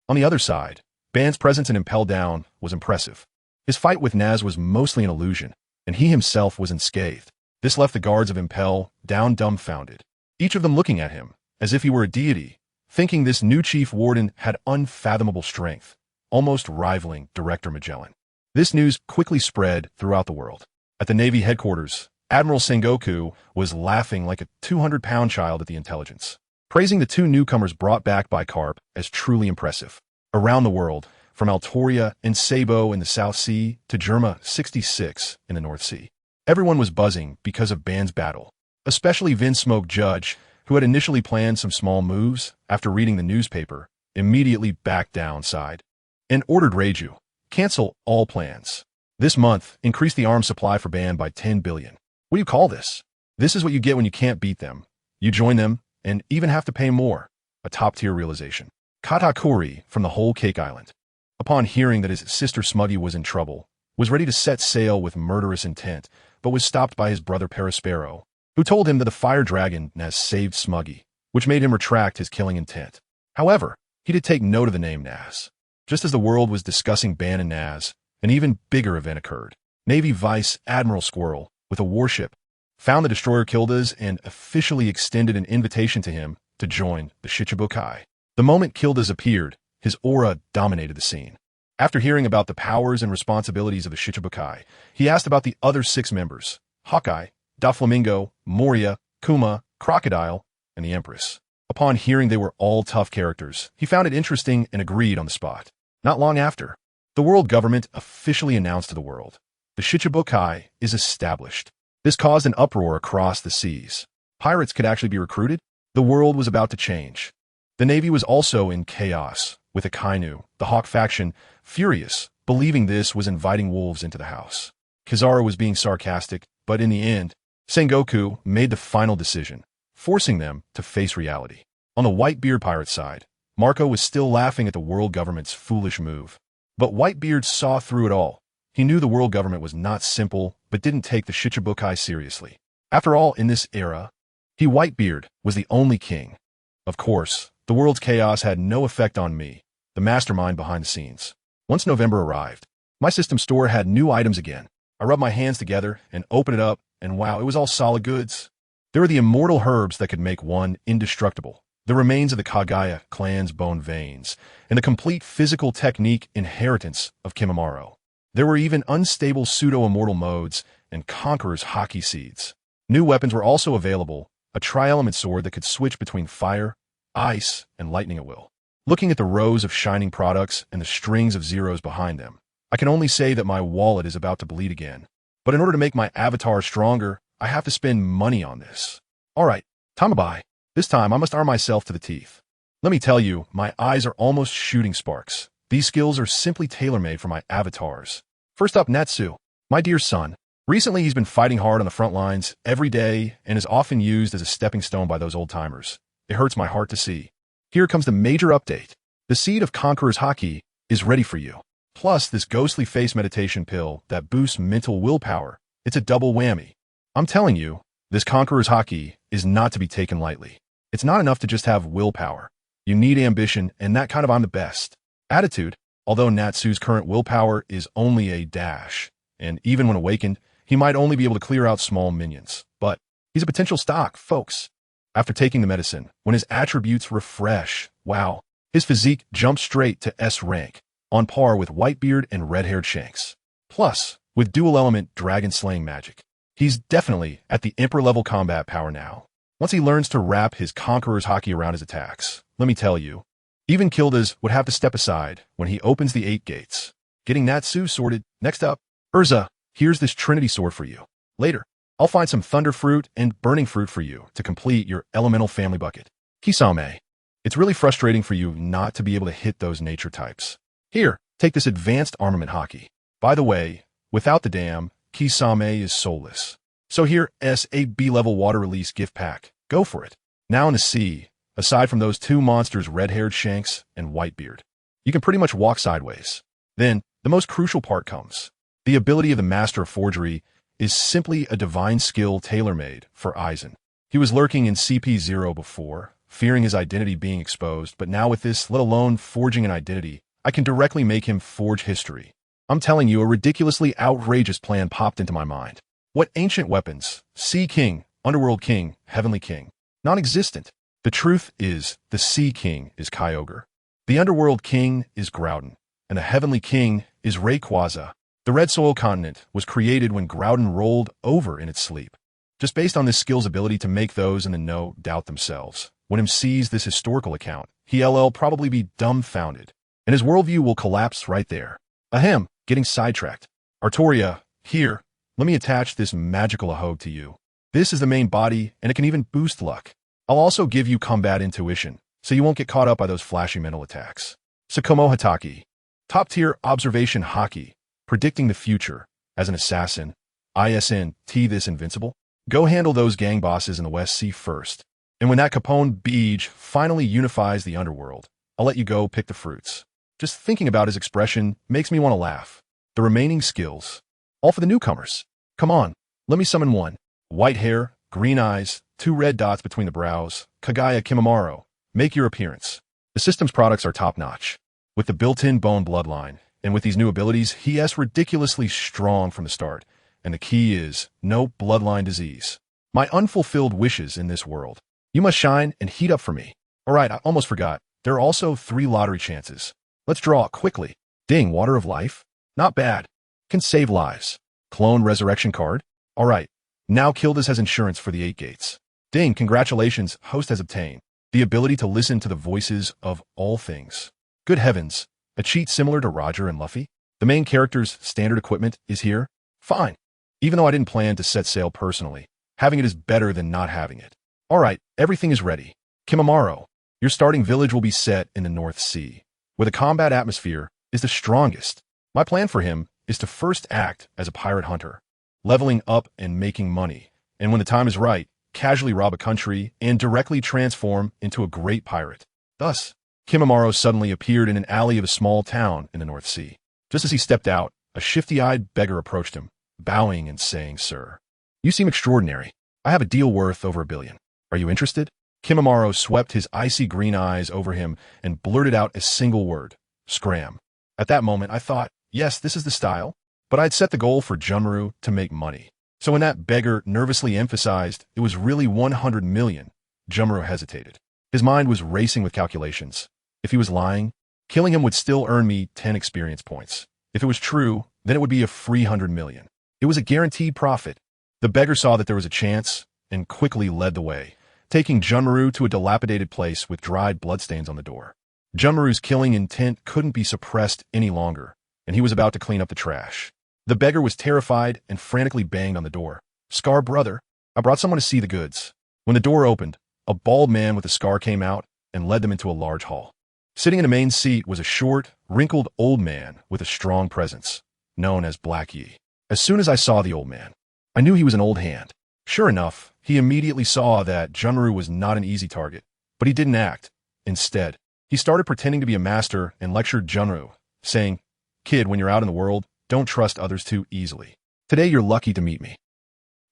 On the other side, Ban's presence in Impel Down was impressive. His fight with Naz was mostly an illusion, and he himself was unscathed. This left the guards of Impel Down dumbfounded, each of them looking at him as if he were a deity, thinking this new chief warden had unfathomable strength, almost rivaling Director Magellan. This news quickly spread throughout the world. At the Navy headquarters, Admiral Sengoku was laughing like a 200-pound child at the intelligence, praising the two newcomers brought back by Carp as truly impressive. Around the world, from Altoria and Sabo in the South Sea to Germa 66 in the North Sea, everyone was buzzing because of Ban's battle, especially Vince Smoke Judge, who had initially planned some small moves after reading the newspaper, immediately backed downside and ordered Reiju, cancel all plans. This month, increase the arms supply for Ban by 10 billion. What do you call this? This is what you get when you can't beat them. You join them and even have to pay more. A top-tier realization. Katakuri from the whole Cake Island, upon hearing that his sister Smuggy was in trouble, was ready to set sail with murderous intent, but was stopped by his brother Perispero, who told him that the fire dragon Naz saved Smuggy, which made him retract his killing intent. However, he did take note of the name Naz. Just as the world was discussing Ban and Naz, an even bigger event occurred. Navy Vice Admiral Squirrel, with a warship, found the destroyer Kildas and officially extended an invitation to him to join the Shichibukai. The moment Kildas appeared, his aura dominated the scene. After hearing about the powers and responsibilities of the Shichibukai, he asked about the other 6 members: Hawkeye, Doflamingo, Moria, Kuma, Crocodile, and the Empress. Upon hearing they were all tough characters, he found it interesting and agreed on the spot. Not long after, the world government officially announced to the world, the Shichibukai is established. This caused an uproar across the seas. Pirates could actually be recruited. The world was about to change. The Navy was also in chaos, with Akainu, the Hawk faction, furious, believing this was inviting wolves into the house. Kizaru was being sarcastic, but in the end, Sengoku made the final decision, forcing them to face reality. On the Whitebeard pirate side, Marco was still laughing at the world government's foolish move. But Whitebeard saw through it all. He knew the world government was not simple, but didn't take the Shichibukai seriously. After all, in this era, Whitebeard was the only king. Of course, the world's chaos had no effect on me, the mastermind behind the scenes. Once November arrived, my system store had new items again. I rubbed my hands together and opened it up, and wow, it was all solid goods. There were the immortal herbs that could make one indestructible, the remains of the Kagaya clan's bone veins, and the complete physical technique inheritance of Kimimaro. There were even unstable pseudo-immortal modes and Conqueror's hockey seeds. New weapons were also available, a tri-element sword that could switch between fire, ice, and lightning at will. Looking at the rows of shining products and the strings of zeros behind them, I can only say that my wallet is about to bleed again. But in order to make my avatar stronger, I have to spend money on this. Alright, time to buy. This time I must arm myself to the teeth. Let me tell you, my eyes are almost shooting sparks. These skills are simply tailor-made for my avatars. First up, Natsu, my dear son. Recently he's been fighting hard on the front lines every day and is often used as a stepping stone by those old-timers. It hurts my heart to see. Here comes the major update. The seed of Conqueror's Haki is ready for you. Plus this ghostly face meditation pill that boosts mental willpower. It's a double whammy. I'm telling you, this Conqueror's Haki is not to be taken lightly. It's not enough to just have willpower. You need ambition and that kind of I'm the best attitude, although Natsu's current willpower is only a dash, and even when awakened, he might only be able to clear out small minions. But he's a potential stock, folks. After taking the medicine, when his attributes refresh, wow, his physique jumps straight to S rank, on par with Whitebeard and red-haired Shanks. Plus, with dual-element dragon-slaying magic, he's definitely at the Emperor-level combat power now. Once he learns to wrap his Conqueror's Haki around his attacks, let me tell you, even Kildas would have to step aside when he opens the 8 gates. Getting Natsu sorted. Next up, Erza, here's this Trinity sword for you. Later, I'll find some Thunder Fruit and Burning Fruit for you to complete your elemental family bucket. Kisame, it's really frustrating for you not to be able to hit those nature types. Here, take this advanced armament hockey. By the way, without the dam, Kisame is soulless. So here, a B-level water release gift pack. Go for it. Now in the sea, aside from those two monsters, red-haired Shanks and Whitebeard, you can pretty much walk sideways. Then, the most crucial part comes. The ability of the Master of Forgery is simply a divine skill tailor-made for Aizen. He was lurking in CP0 before, fearing his identity being exposed, but now with this, let alone forging an identity, I can directly make him forge history. I'm telling you, a ridiculously outrageous plan popped into my mind. What ancient weapons? Sea King, Underworld King, Heavenly King. Non-existent. The truth is, the Sea King is Kyogre. The Underworld King is Groudon, and the Heavenly King is Rayquaza. The Red Soil Continent was created when Groudon rolled over in its sleep. Just based on this skill's ability to make those in the know doubt themselves. When him sees this historical account, he'll probably be dumbfounded, and his worldview will collapse right there. Ahem, getting sidetracked. Artoria, here, let me attach this magical ahog to you. This is the main body, and it can even boost luck. I'll also give you combat intuition, so you won't get caught up by those flashy mental attacks. Tsukumo Hatake, top-tier observation hockey, predicting the future. As an assassin, ISNT this invincible. Go handle those gang bosses in the West Sea first. And when that Capone Beej finally unifies the underworld, I'll let you go pick the fruits. Just thinking about his expression makes me want to laugh. The remaining skills, all for the newcomers. Come on, let me summon one. White hair, green eyes, 2 red dots between the brows. Kagaya Kimimaro, make your appearance. The system's products are top-notch. With the built-in bone bloodline, and with these new abilities, he is ridiculously strong from the start. And the key is, no bloodline disease. My unfulfilled wishes in this world. You must shine and heat up for me. Alright, I almost forgot. There are also 3 lottery chances. Let's draw quickly. Ding, Water of Life? Not bad. Can save lives. Clone Resurrection card? Alright. Now kill this as insurance for the 8 gates. Ding, congratulations, host has obtained the ability to listen to the voices of all things. Good heavens, a cheat similar to Roger and Luffy? The main character's standard equipment is here? Fine. Even though I didn't plan to set sail personally, having it is better than not having it. Alright, everything is ready. Kimimaro, your starting village will be set in the North Sea, where the combat atmosphere is the strongest. My plan for him is to first act as a pirate hunter, leveling up and making money, and when the time is right, casually rob a country and directly transform into a great pirate. Thus, Kimimaro suddenly appeared in an alley of a small town in the North Sea. Just as he stepped out, a shifty-eyed beggar approached him, bowing and saying, "Sir, you seem extraordinary. I have a deal worth over $1 billion. Are you interested?" Kimimaro swept his icy green eyes over him and blurted out a single word, "Scram." At that moment, I thought, yes, this is the style, but I'd set the goal for Junmaru to make money. So when that beggar nervously emphasized it was really 100 million, Junmaru hesitated. His mind was racing with calculations. If he was lying, killing him would still earn me 10 experience points. If it was true, then it would be a free 100 million. It was a guaranteed profit. The beggar saw that there was a chance and quickly led the way, taking Junmaru to a dilapidated place with dried bloodstains on the door. Junmaru's killing intent couldn't be suppressed any longer, and he was about to clean up the trash. The beggar was terrified and frantically banged on the door. "Scar brother, I brought someone to see the goods." When the door opened, a bald man with a scar came out and led them into a large hall. Sitting in the main seat was a short, wrinkled old man with a strong presence, known as Black Yi. As soon as I saw the old man, I knew he was an old hand. Sure enough, he immediately saw that Junmaru was not an easy target, but he didn't act. Instead, he started pretending to be a master and lectured Junmaru, saying, "Kid, when you're out in the world, don't trust others too easily. Today you're lucky to meet me."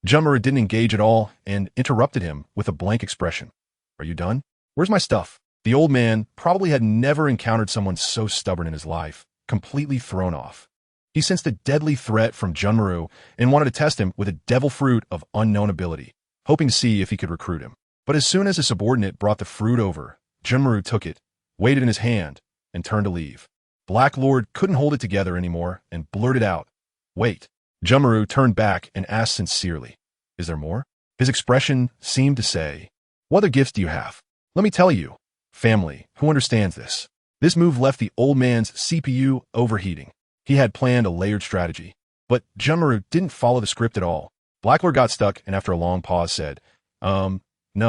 Junmaru didn't engage at all and interrupted him with a blank expression. "Are you done? Where's my stuff?" The old man probably had never encountered someone so stubborn in his life, completely thrown off. He sensed a deadly threat from Junmaru and wanted to test him with a devil fruit of unknown ability, hoping to see if he could recruit him. But as soon as his subordinate brought the fruit over, Junmaru took it, weighed it in his hand, and turned to leave. Black Lord couldn't hold it together anymore and blurted out, "Wait." Junmaru turned back and asked sincerely, "Is there more?" His expression seemed to say, "What other gifts do you have? Let me tell you. Family, who understands this?" This move left the old man's CPU overheating. He had planned a layered strategy. But Junmaru didn't follow the script at all. Blacklord got stuck and after a long pause said, no,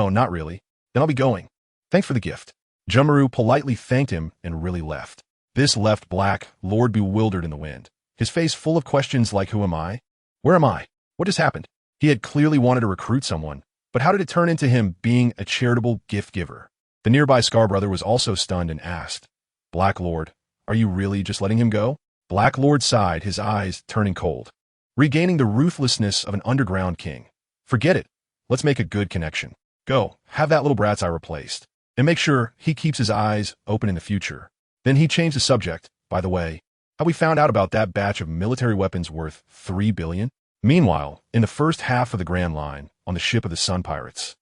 not really. Then I'll be going. Thanks for the gift. Junmaru politely thanked him and really left. This left Blacklord bewildered in the wind, his face full of questions like who am I? Where am I? What just happened? He had clearly wanted to recruit someone, but how did it turn into him being a charitable gift giver? The nearby Scar brother was also stunned and asked, Blacklord, are you really just letting him go? Blacklord sighed, his eyes turning cold. Regaining the ruthlessness of an underground king. Forget it. Let's make a good connection. Go, have that little brat's eye replaced. And make sure he keeps his eyes open in the future. Then he changed the subject. By the way, how we found out about that batch of military weapons worth $3 billion? Meanwhile, in the first half of the Grand Line, on the ship of the Sun Pirates,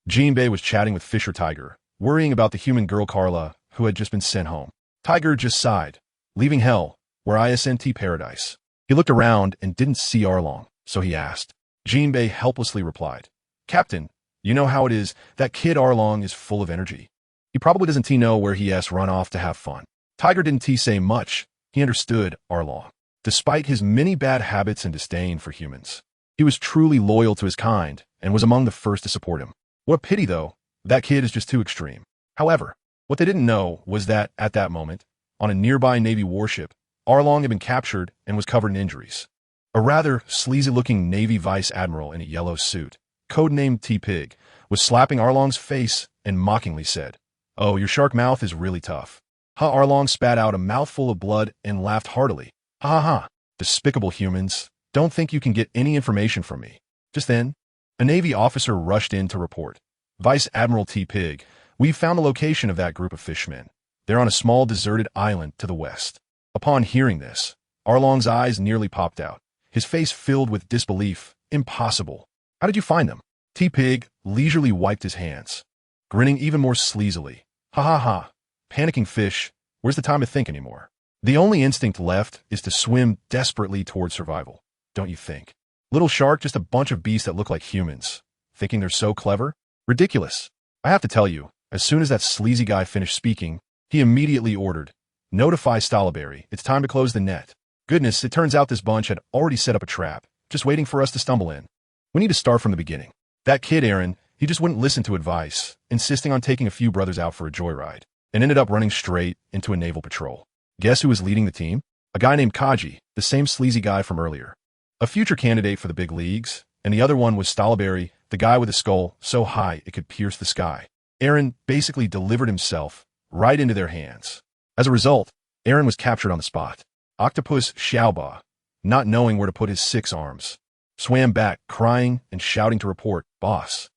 Jinbei was chatting with Fisher Tiger, worrying about the human girl Carla, who had just been sent home. Tiger just sighed, leaving hell, where ISNT paradise. He looked around and didn't see Arlong, so he asked. Jinbei helplessly replied, Captain, you know how it is, that kid Arlong is full of energy. He probably doesn't know where he has run off to have fun. Tiger didn't say much. He understood Arlong. Despite his many bad habits and disdain for humans, he was truly loyal to his kind and was among the first to support him. What a pity, though, that kid is just too extreme. However, what they didn't know was that, at that moment, on a nearby Navy warship, Arlong had been captured and was covered in injuries. A rather sleazy-looking Navy Vice Admiral in a yellow suit, codenamed T-Pig, was slapping Arlong's face and mockingly said, Oh, your shark mouth is really tough. Ha! Arlong spat out a mouthful of blood and laughed heartily. Ha ha ha! Despicable humans. Don't think you can get any information from me. Just then, a Navy officer rushed in to report. Vice Admiral T-Pig, we've found the location of that group of fishmen. They're on a small deserted island to the west. Upon hearing this, Arlong's eyes nearly popped out, his face filled with disbelief. Impossible. How did you find them? T-Pig leisurely wiped his hands, grinning even more sleazily. Ha ha ha. Panicking fish, where's the time to think anymore? The only instinct left is to swim desperately toward survival, don't you think? Little shark, just a bunch of beasts that look like humans. Thinking they're so clever? Ridiculous. I have to tell you, as soon as that sleazy guy finished speaking, he immediately ordered, Notify Stalaberry, it's time to close the net. Goodness, it turns out this bunch had already set up a trap, just waiting for us to stumble in. We need to start from the beginning. That kid, Aaron, he just wouldn't listen to advice, insisting on taking a few brothers out for a joyride, and ended up running straight into a naval patrol. Guess who was leading the team? A guy named Kaji, the same sleazy guy from earlier. A future candidate for the big leagues, and the other one was Stalaberry, the guy with a skull so high it could pierce the sky. Aaron basically delivered himself right into their hands. As a result, Aaron was captured on the spot. Octopus Xiaoba, not knowing where to put his 6 arms, swam back, crying and shouting to report, Boss,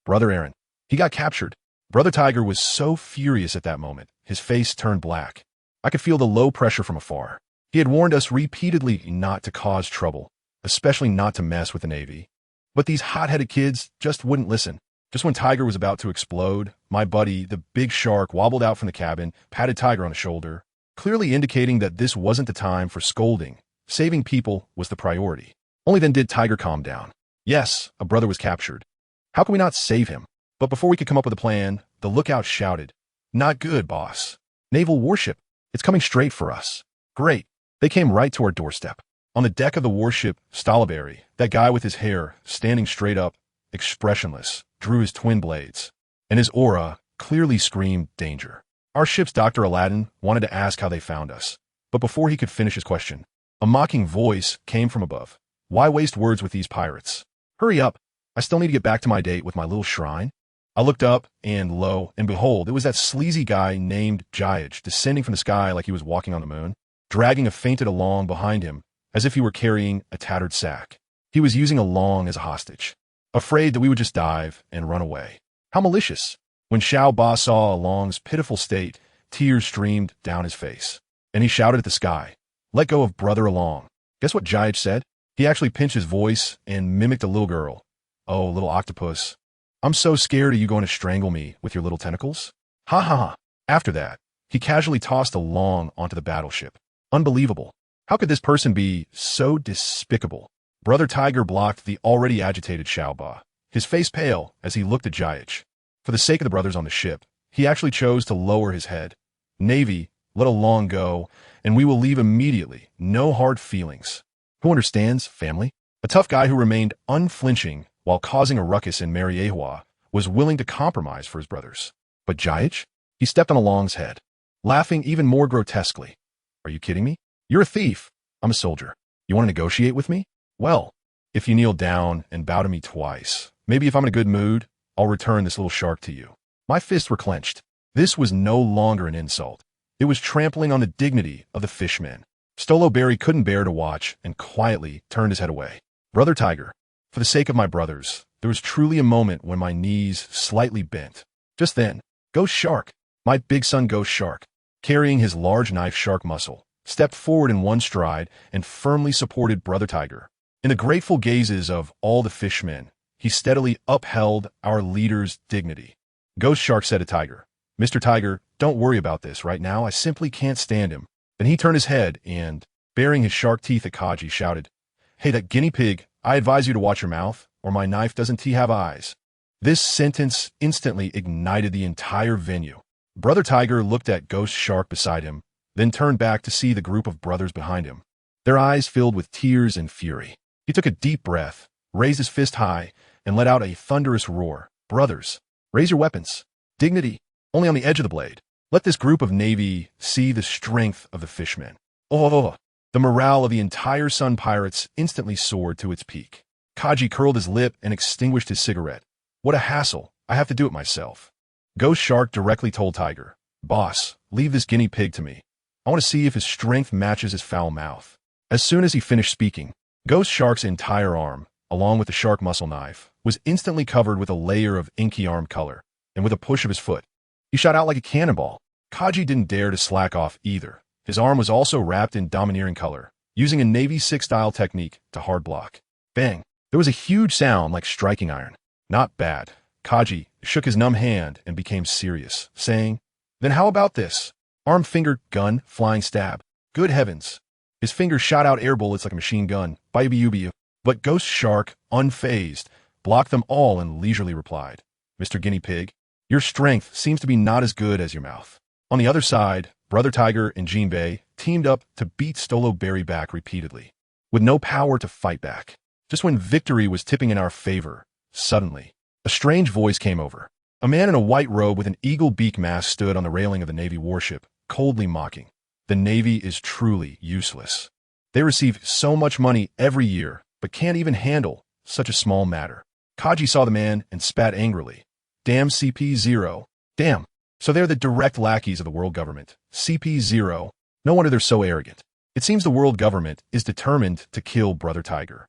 Brother Aaron. He got captured. Brother Tiger was so furious at that moment, his face turned black. I could feel the low pressure from afar. He had warned us repeatedly not to cause trouble, especially not to mess with the Navy. But these hot-headed kids just wouldn't listen. Just when Tiger was about to explode, my buddy, the big shark, wobbled out from the cabin, patted Tiger on the shoulder, clearly indicating that this wasn't the time for scolding. Saving people was the priority. Only then did Tiger calm down. Yes, a brother was captured. How can we not save him? But before we could come up with a plan, the lookout shouted, Not good, boss. Naval warship. It's coming straight for us. Great. They came right to our doorstep. On the deck of the warship, Stalaberry, that guy with his hair standing straight up, expressionless, drew his twin blades, and his aura clearly screamed danger. Our ship's Dr. Aladdin wanted to ask how they found us, but before he could finish his question, a mocking voice came from above. Why waste words with these pirates? Hurry up. I still need to get back to my date with my little shrine. I looked up, and lo and behold, it was that sleazy guy named Jayaj descending from the sky like he was walking on the moon, dragging a fainted along behind him as if he were carrying a tattered sack. He was using Along as a hostage, afraid that we would just dive and run away. How malicious. When Xiao Ba saw Along's pitiful state, tears streamed down his face, and he shouted at the sky, Let go of Brother Along. Guess what Jayaj said? He actually pinched his voice and mimicked a little girl. Oh, little octopus. I'm so scared of you going to strangle me with your little tentacles. Ha ha ha. After that, he casually tossed Along onto the battleship. Unbelievable. How could this person be so despicable? Brother Tiger blocked the already agitated Xiaoba, his face pale as he looked at Jayaj. For the sake of the brothers on the ship, he actually chose to lower his head. Navy let alone go, and we will leave immediately. No hard feelings. Who understands, family? A tough guy who remained unflinching while causing a ruckus in Mariehua was willing to compromise for his brothers. But Jayich? He stepped on Along's head, laughing even more grotesquely. Are you kidding me? You're a thief. I'm a soldier. You want to negotiate with me? Well, if you kneel down and bow to me twice, maybe if I'm in a good mood, I'll return this little shark to you. My fists were clenched. This was no longer an insult. It was trampling on the dignity of the fishmen. Stoloberry couldn't bear to watch and quietly turned his head away. Brother Tiger, for the sake of my brothers, there was truly a moment when my knees slightly bent. Just then, Ghost Shark, my big son Ghost Shark, carrying his large knife shark muscle, stepped forward in one stride and firmly supported Brother Tiger. In the grateful gazes of all the fishmen, he steadily upheld our leader's dignity. Ghost Shark said to Tiger, Mr. Tiger, don't worry about this right now. I simply can't stand him. Then he turned his head and, baring his shark teeth at Kaji, shouted, Hey, that guinea pig, I advise you to watch your mouth, or my knife doesn't have eyes. This sentence instantly ignited the entire venue. Brother Tiger looked at Ghost Shark beside him, then turned back to see the group of brothers behind him. Their eyes filled with tears and fury. He took a deep breath, raised his fist high, and let out a thunderous roar. Brothers, raise your weapons. Dignity, only on the edge of the blade. Let this group of Navy see the strength of the fishmen. Oh! The morale of the entire Sun Pirates instantly soared to its peak. Kaji curled his lip and extinguished his cigarette. What a hassle. I have to do it myself. Ghost Shark directly told Tiger, Boss, leave this guinea pig to me. I want to see if his strength matches his foul mouth. As soon as he finished speaking, Ghost Shark's entire arm, along with the shark muscle knife, was instantly covered with a layer of inky arm color, and with a push of his foot, he shot out like a cannonball. Kaji didn't dare to slack off either. His arm was also wrapped in domineering color, using a Navy Six-style technique to hard block. Bang! There was a huge sound like striking iron. Not bad. Kaji shook his numb hand and became serious, saying, Then how about this? Arm, finger, gun, flying stab. Good heavens. His fingers shot out air bullets like a machine gun. Baby. But Ghost Shark, unfazed, blocked them all and leisurely replied, Mr. Guinea Pig, your strength seems to be not as good as your mouth. On the other side, Brother Tiger and Jinbei teamed up to beat Stoloberry back repeatedly, with no power to fight back. Just when victory was tipping in our favor, suddenly, a strange voice came over. A man in a white robe with an eagle beak mask stood on the railing of the Navy warship, coldly mocking. The Navy is truly useless. They receive so much money every year, but can't even handle such a small matter. Kaji saw the man and spat angrily. Damn CP0. Damn. So they're the direct lackeys of the world government. CP0. No wonder they're so arrogant. It seems the world government is determined to kill Brother Tiger.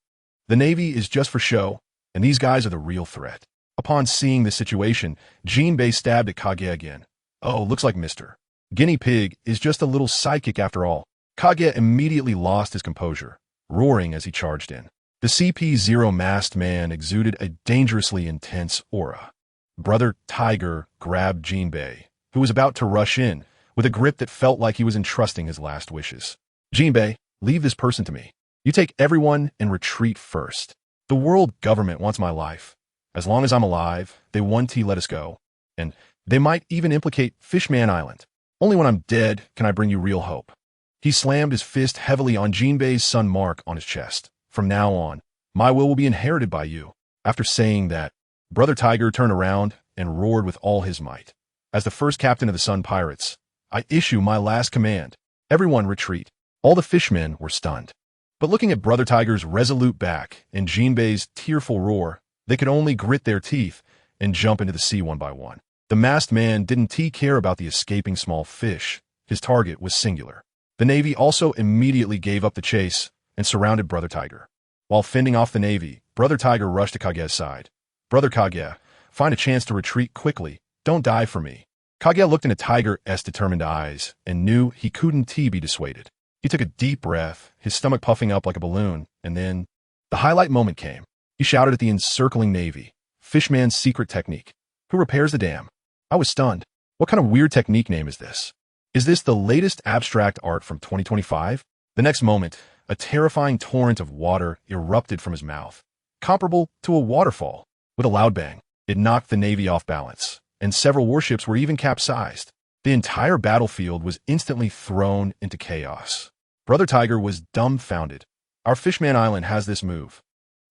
The Navy is just for show, and these guys are the real threat. Upon seeing this situation, Jinbei stabbed at Kage again. Oh, looks like Mr. Guinea Pig is just a little psychic after all. Kage immediately lost his composure, roaring as he charged in. The CP0 masked man exuded a dangerously intense aura. Brother Tiger grabbed Jinbei, who was about to rush in, with a grip that felt like he was entrusting his last wishes. Jinbei, leave this person to me. You take everyone and retreat first. The world government wants my life. As long as I'm alive, they want to let us go. And they might even implicate Fishman Island. Only when I'm dead can I bring you real hope. He slammed his fist heavily on Jinbei's sun mark on his chest. From now on, my will be inherited by you. After saying that, Brother Tiger turned around and roared with all his might. As the first captain of the Sun Pirates, I issue my last command. Everyone retreat. All the fishmen were stunned. But looking at Brother Tiger's resolute back and Jinbei's tearful roar, they could only grit their teeth and jump into the sea one by one. The masked man didn't care about the escaping small fish. His target was singular. The Navy also immediately gave up the chase and surrounded Brother Tiger. While fending off the Navy, Brother Tiger rushed to Kage's side. Brother Kage, find a chance to retreat quickly. Don't die for me. Kage looked into Tiger's determined eyes and knew he couldn't be dissuaded. He took a deep breath, his stomach puffing up like a balloon, and then the highlight moment came. He shouted at the encircling Navy, Fishman's secret technique. Who repairs the dam? I was stunned. What kind of weird technique name is this? Is this the latest abstract art from 2025? The next moment, a terrifying torrent of water erupted from his mouth, comparable to a waterfall. With a loud bang, it knocked the Navy off balance, and several warships were even capsized. The entire battlefield was instantly thrown into chaos. Brother Tiger was dumbfounded. Our Fishman Island has this move.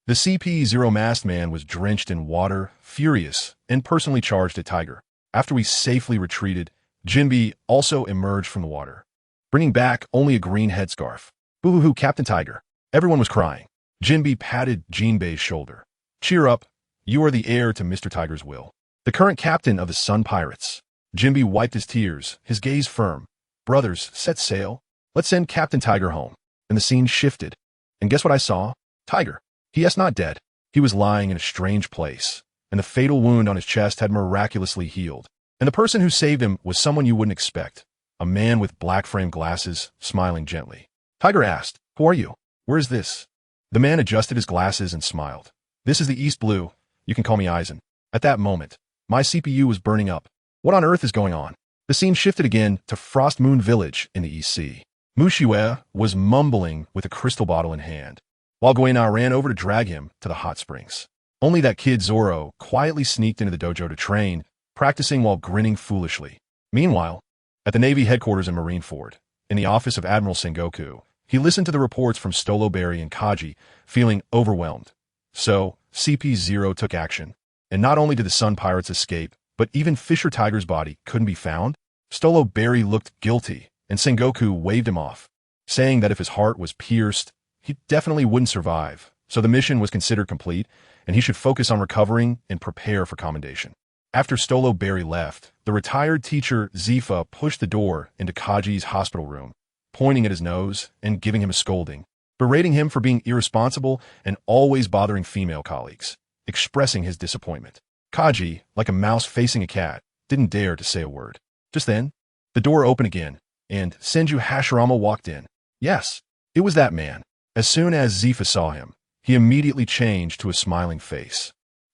The CP0 masked man was drenched in water, furious, and personally charged at Tiger. After we safely retreated, Jinbe also emerged from the water, bringing back only a green headscarf. Boo-hoo-hoo, Captain Tiger. Everyone was crying. Jinbe patted Jinbei's shoulder. Cheer up. You are the heir to Mr. Tiger's will. The current captain of the Sun Pirates. Jinbe wiped his tears, his gaze firm. Brothers, set sail. Let's send Captain Tiger home. And the scene shifted. And guess what I saw? Tiger. He is not dead. He was lying in a strange place, and the fatal wound on his chest had miraculously healed. And the person who saved him was someone you wouldn't expect. A man with black-framed glasses, smiling gently. Tiger asked, "Who are you? Where is this?" The man adjusted his glasses and smiled. "This is the East Blue. You can call me Aizen." At that moment, my CPU was burning up. What on earth is going on? The scene shifted again to Frost Moon Village in the East Sea. Mushiue was mumbling with a crystal bottle in hand, while Kuina ran over to drag him to the hot springs. Only that kid Zoro quietly sneaked into the dojo to train, practicing while grinning foolishly. Meanwhile, at the Navy headquarters in Marineford, in the office of Admiral Sengoku, he listened to the reports from Stolo Berry and Kaji, feeling overwhelmed. So, CP0 took action, and not only did the Sun Pirates escape, but even Fisher Tiger's body couldn't be found. Stolo Berry looked guilty, and Sengoku waved him off, saying that if his heart was pierced, he definitely wouldn't survive, so the mission was considered complete, and he should focus on recovering and prepare for commendation. After Stolo Berry left, the retired teacher Zifa pushed the door into Kaji's hospital room, pointing at his nose and giving him a scolding, berating him for being irresponsible and always bothering female colleagues, expressing his disappointment. Kaji, like a mouse facing a cat, didn't dare to say a word. Just then, the door opened again, and Senju Hashirama walked in. Yes, it was that man. As soon as Zifa saw him, he immediately changed to a smiling face,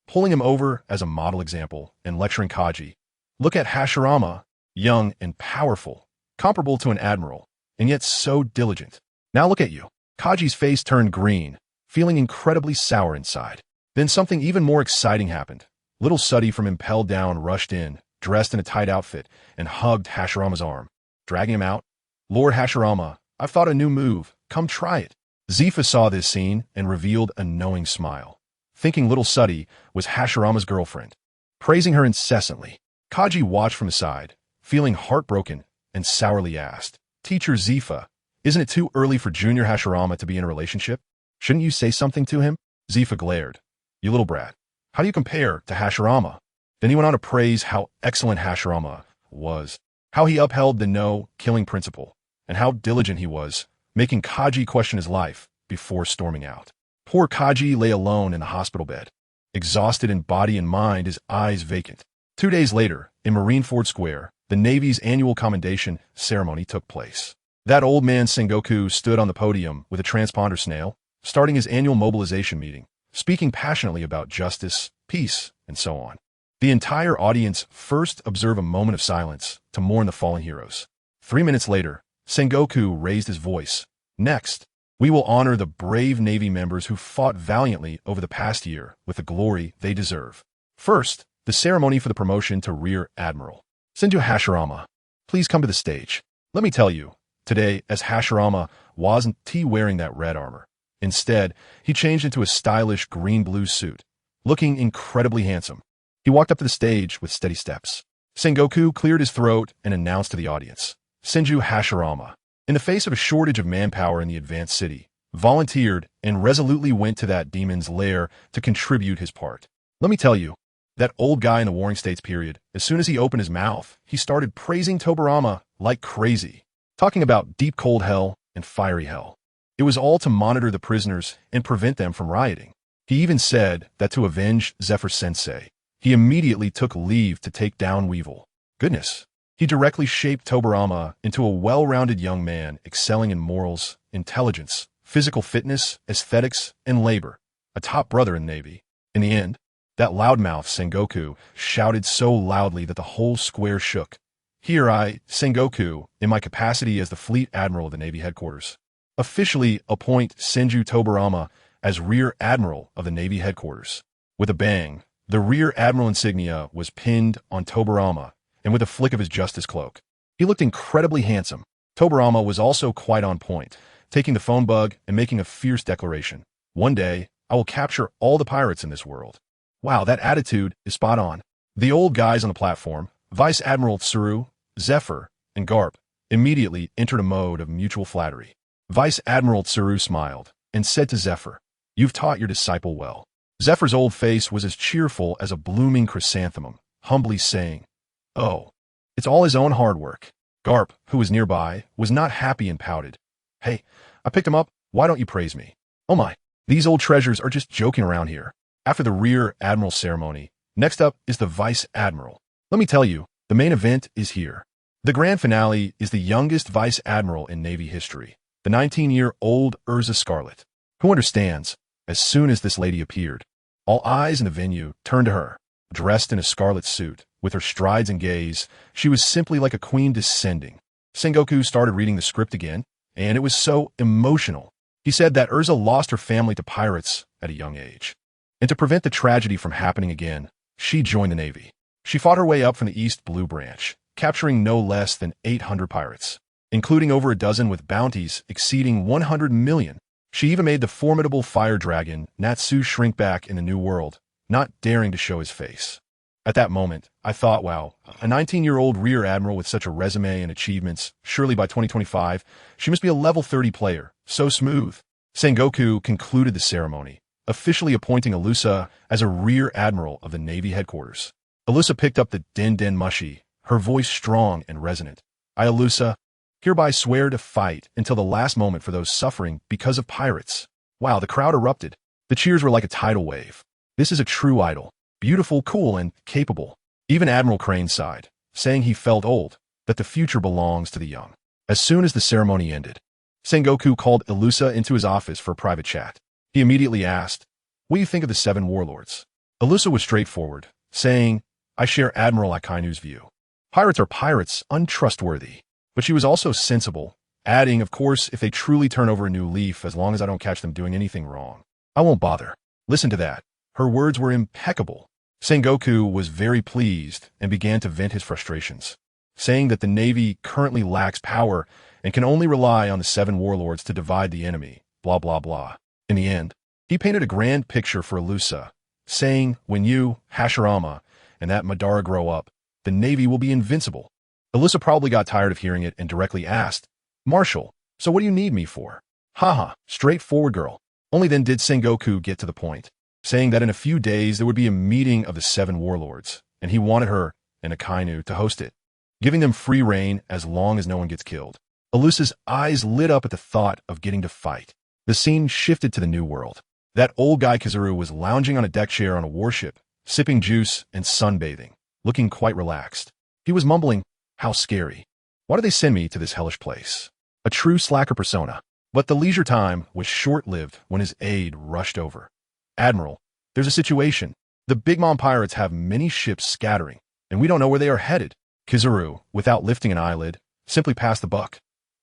pulling him over as a model example and lecturing Kaji. Look at Hashirama, young and powerful, comparable to an admiral, and yet so diligent. Now look at you. Kaji's face turned green, feeling incredibly sour inside. Then something even more exciting happened. Little Suddy from Impel Down rushed in, dressed in a tight outfit, and hugged Hashirama's arm, dragging him out. Lord Hashirama, I've thought a new move. Come try it. Zifa saw this scene and revealed a knowing smile, thinking little Suddy was Hashirama's girlfriend, praising her incessantly. Kaji watched from the side, feeling heartbroken, and sourly asked, Teacher Zifa, isn't it too early for Junior Hashirama to be in a relationship? Shouldn't you say something to him? Zifa glared. You little brat. How do you compare to Hashirama? Then he went on to praise how excellent Hashirama was, how he upheld the no-killing principle, and how diligent he was, making Kaji question his life before storming out. Poor Kaji lay alone in the hospital bed, exhausted in body and mind, his eyes vacant. 2 days later, in Marineford Square, the Navy's annual commendation ceremony took place. That old man Sengoku stood on the podium with a transponder snail, starting his annual mobilization meeting, speaking passionately about justice, peace, and so on. The entire audience first observed a moment of silence to mourn the fallen heroes. 3 minutes later, Sengoku raised his voice. Next, we will honor the brave Navy members who fought valiantly over the past year with the glory they deserve. First, the ceremony for the promotion to Rear Admiral. Senju Hashirama, please come to the stage. Let me tell you, today, as Hashirama wasn't wearing that red armor. Instead, he changed into a stylish green-blue suit, looking incredibly handsome. He walked up to the stage with steady steps. Sengoku cleared his throat and announced to the audience, Senju Hashirama, in the face of a shortage of manpower in the advanced city, volunteered and resolutely went to that demon's lair to contribute his part. Let me tell you, that old guy in the Warring States period, as soon as he opened his mouth, he started praising Tobarama like crazy, talking about deep cold hell and fiery hell. It was all to monitor the prisoners and prevent them from rioting. He even said that to avenge Zephyr Sensei, he immediately took leave to take down Weevil. Goodness. He directly shaped Tobarama into a well-rounded young man excelling in morals, intelligence, physical fitness, aesthetics, and labor, a top brother in the Navy. In the end, that loudmouth Sengoku shouted so loudly that the whole square shook. Here I, Sengoku, in my capacity as the Fleet Admiral of the Navy headquarters, officially appoint Senju Tobarama as Rear Admiral of the Navy headquarters. With a bang, the Rear Admiral insignia was pinned on Tobarama, and with a flick of his justice cloak, He looked incredibly handsome. Tobirama was also quite on point, taking the phone bug and making a fierce declaration. One day, I will capture all the pirates in this world. Wow, that attitude is spot on. The old guys on the platform, Vice Admiral Tsuru, Zephyr, and Garp, immediately entered a mode of mutual flattery. Vice Admiral Tsuru smiled and said to Zephyr, "You've taught your disciple well." Zephyr's old face was as cheerful as a blooming chrysanthemum, humbly saying, "Oh, it's all his own hard work." Garp, who was nearby, was not happy and pouted. "Hey, I picked him up. Why don't you praise me?" "Oh my, these old treasures are just joking around here." After the Rear Admiral ceremony, next up is the Vice Admiral. Let me tell you, the main event is here. The grand finale is the youngest Vice Admiral in Navy history, the 19-year-old Erza Scarlet. Who understands? As soon as this lady appeared, all eyes in the venue turned to her. Dressed in a scarlet suit, with her strides and gaze, she was simply like a queen descending. Sengoku started reading the script again, and it was so emotional. He said that Erza lost her family to pirates at a young age. And to prevent the tragedy from happening again, she joined the Navy. She fought her way up from the East Blue Branch, capturing no less than 800 pirates, including over a dozen with bounties exceeding 100 million. She even made the formidable fire dragon Natsu shrink back in the New World, not daring to show his face. At that moment, I thought, wow, a 19-year-old Rear Admiral with such a resume and achievements, surely by 2025, she must be a level 30 player, so smooth. Sengoku concluded the ceremony, officially appointing Alusa as a Rear Admiral of the Navy headquarters. Alusa picked up the Den Den Mushi, her voice strong and resonant. "I, Alusa, hereby swear to fight until the last moment for those suffering because of pirates." Wow, the crowd erupted. The cheers were like a tidal wave. This is a true idol. Beautiful, cool, and capable. Even Admiral Crane sighed, saying he felt old, that the future belongs to the young. As soon as the ceremony ended, Sengoku called Alusa into his office for a private chat. He immediately asked, "What do you think of the 7 warlords?" Alusa was straightforward, saying, "I share Admiral Akainu's view. Pirates are pirates, untrustworthy." But she was also sensible, adding, "Of course, if they truly turn over a new leaf, as long as I don't catch them doing anything wrong, I won't bother." Listen to that. Her words were impeccable. Sengoku was very pleased and began to vent his frustrations, saying that the Navy currently lacks power and can only rely on the 7 warlords to divide the enemy, blah blah blah. In the end, he painted a grand picture for Alusa, saying, "When you, Hashirama, and that Madara grow up, the Navy will be invincible." Alusa probably got tired of hearing it and directly asked, "Marshal, so what do you need me for?" Haha, straightforward girl. Only then did Sengoku get to the point, saying that in a few days there would be a meeting of the 7 warlords, and he wanted her and Akainu to host it, giving them free reign as long as no one gets killed. Alusa's eyes lit up at the thought of getting to fight. The scene shifted to the New World. That old guy Kizaru was lounging on a deck chair on a warship, sipping juice and sunbathing, looking quite relaxed. He was mumbling, "How scary. Why do they send me to this hellish place?" A true slacker persona. But the leisure time was short-lived when his aide rushed over. "Admiral, there's a situation. The Big Mom pirates have many ships scattering, and we don't know where they are headed." Kizaru, without lifting an eyelid, simply passed the buck.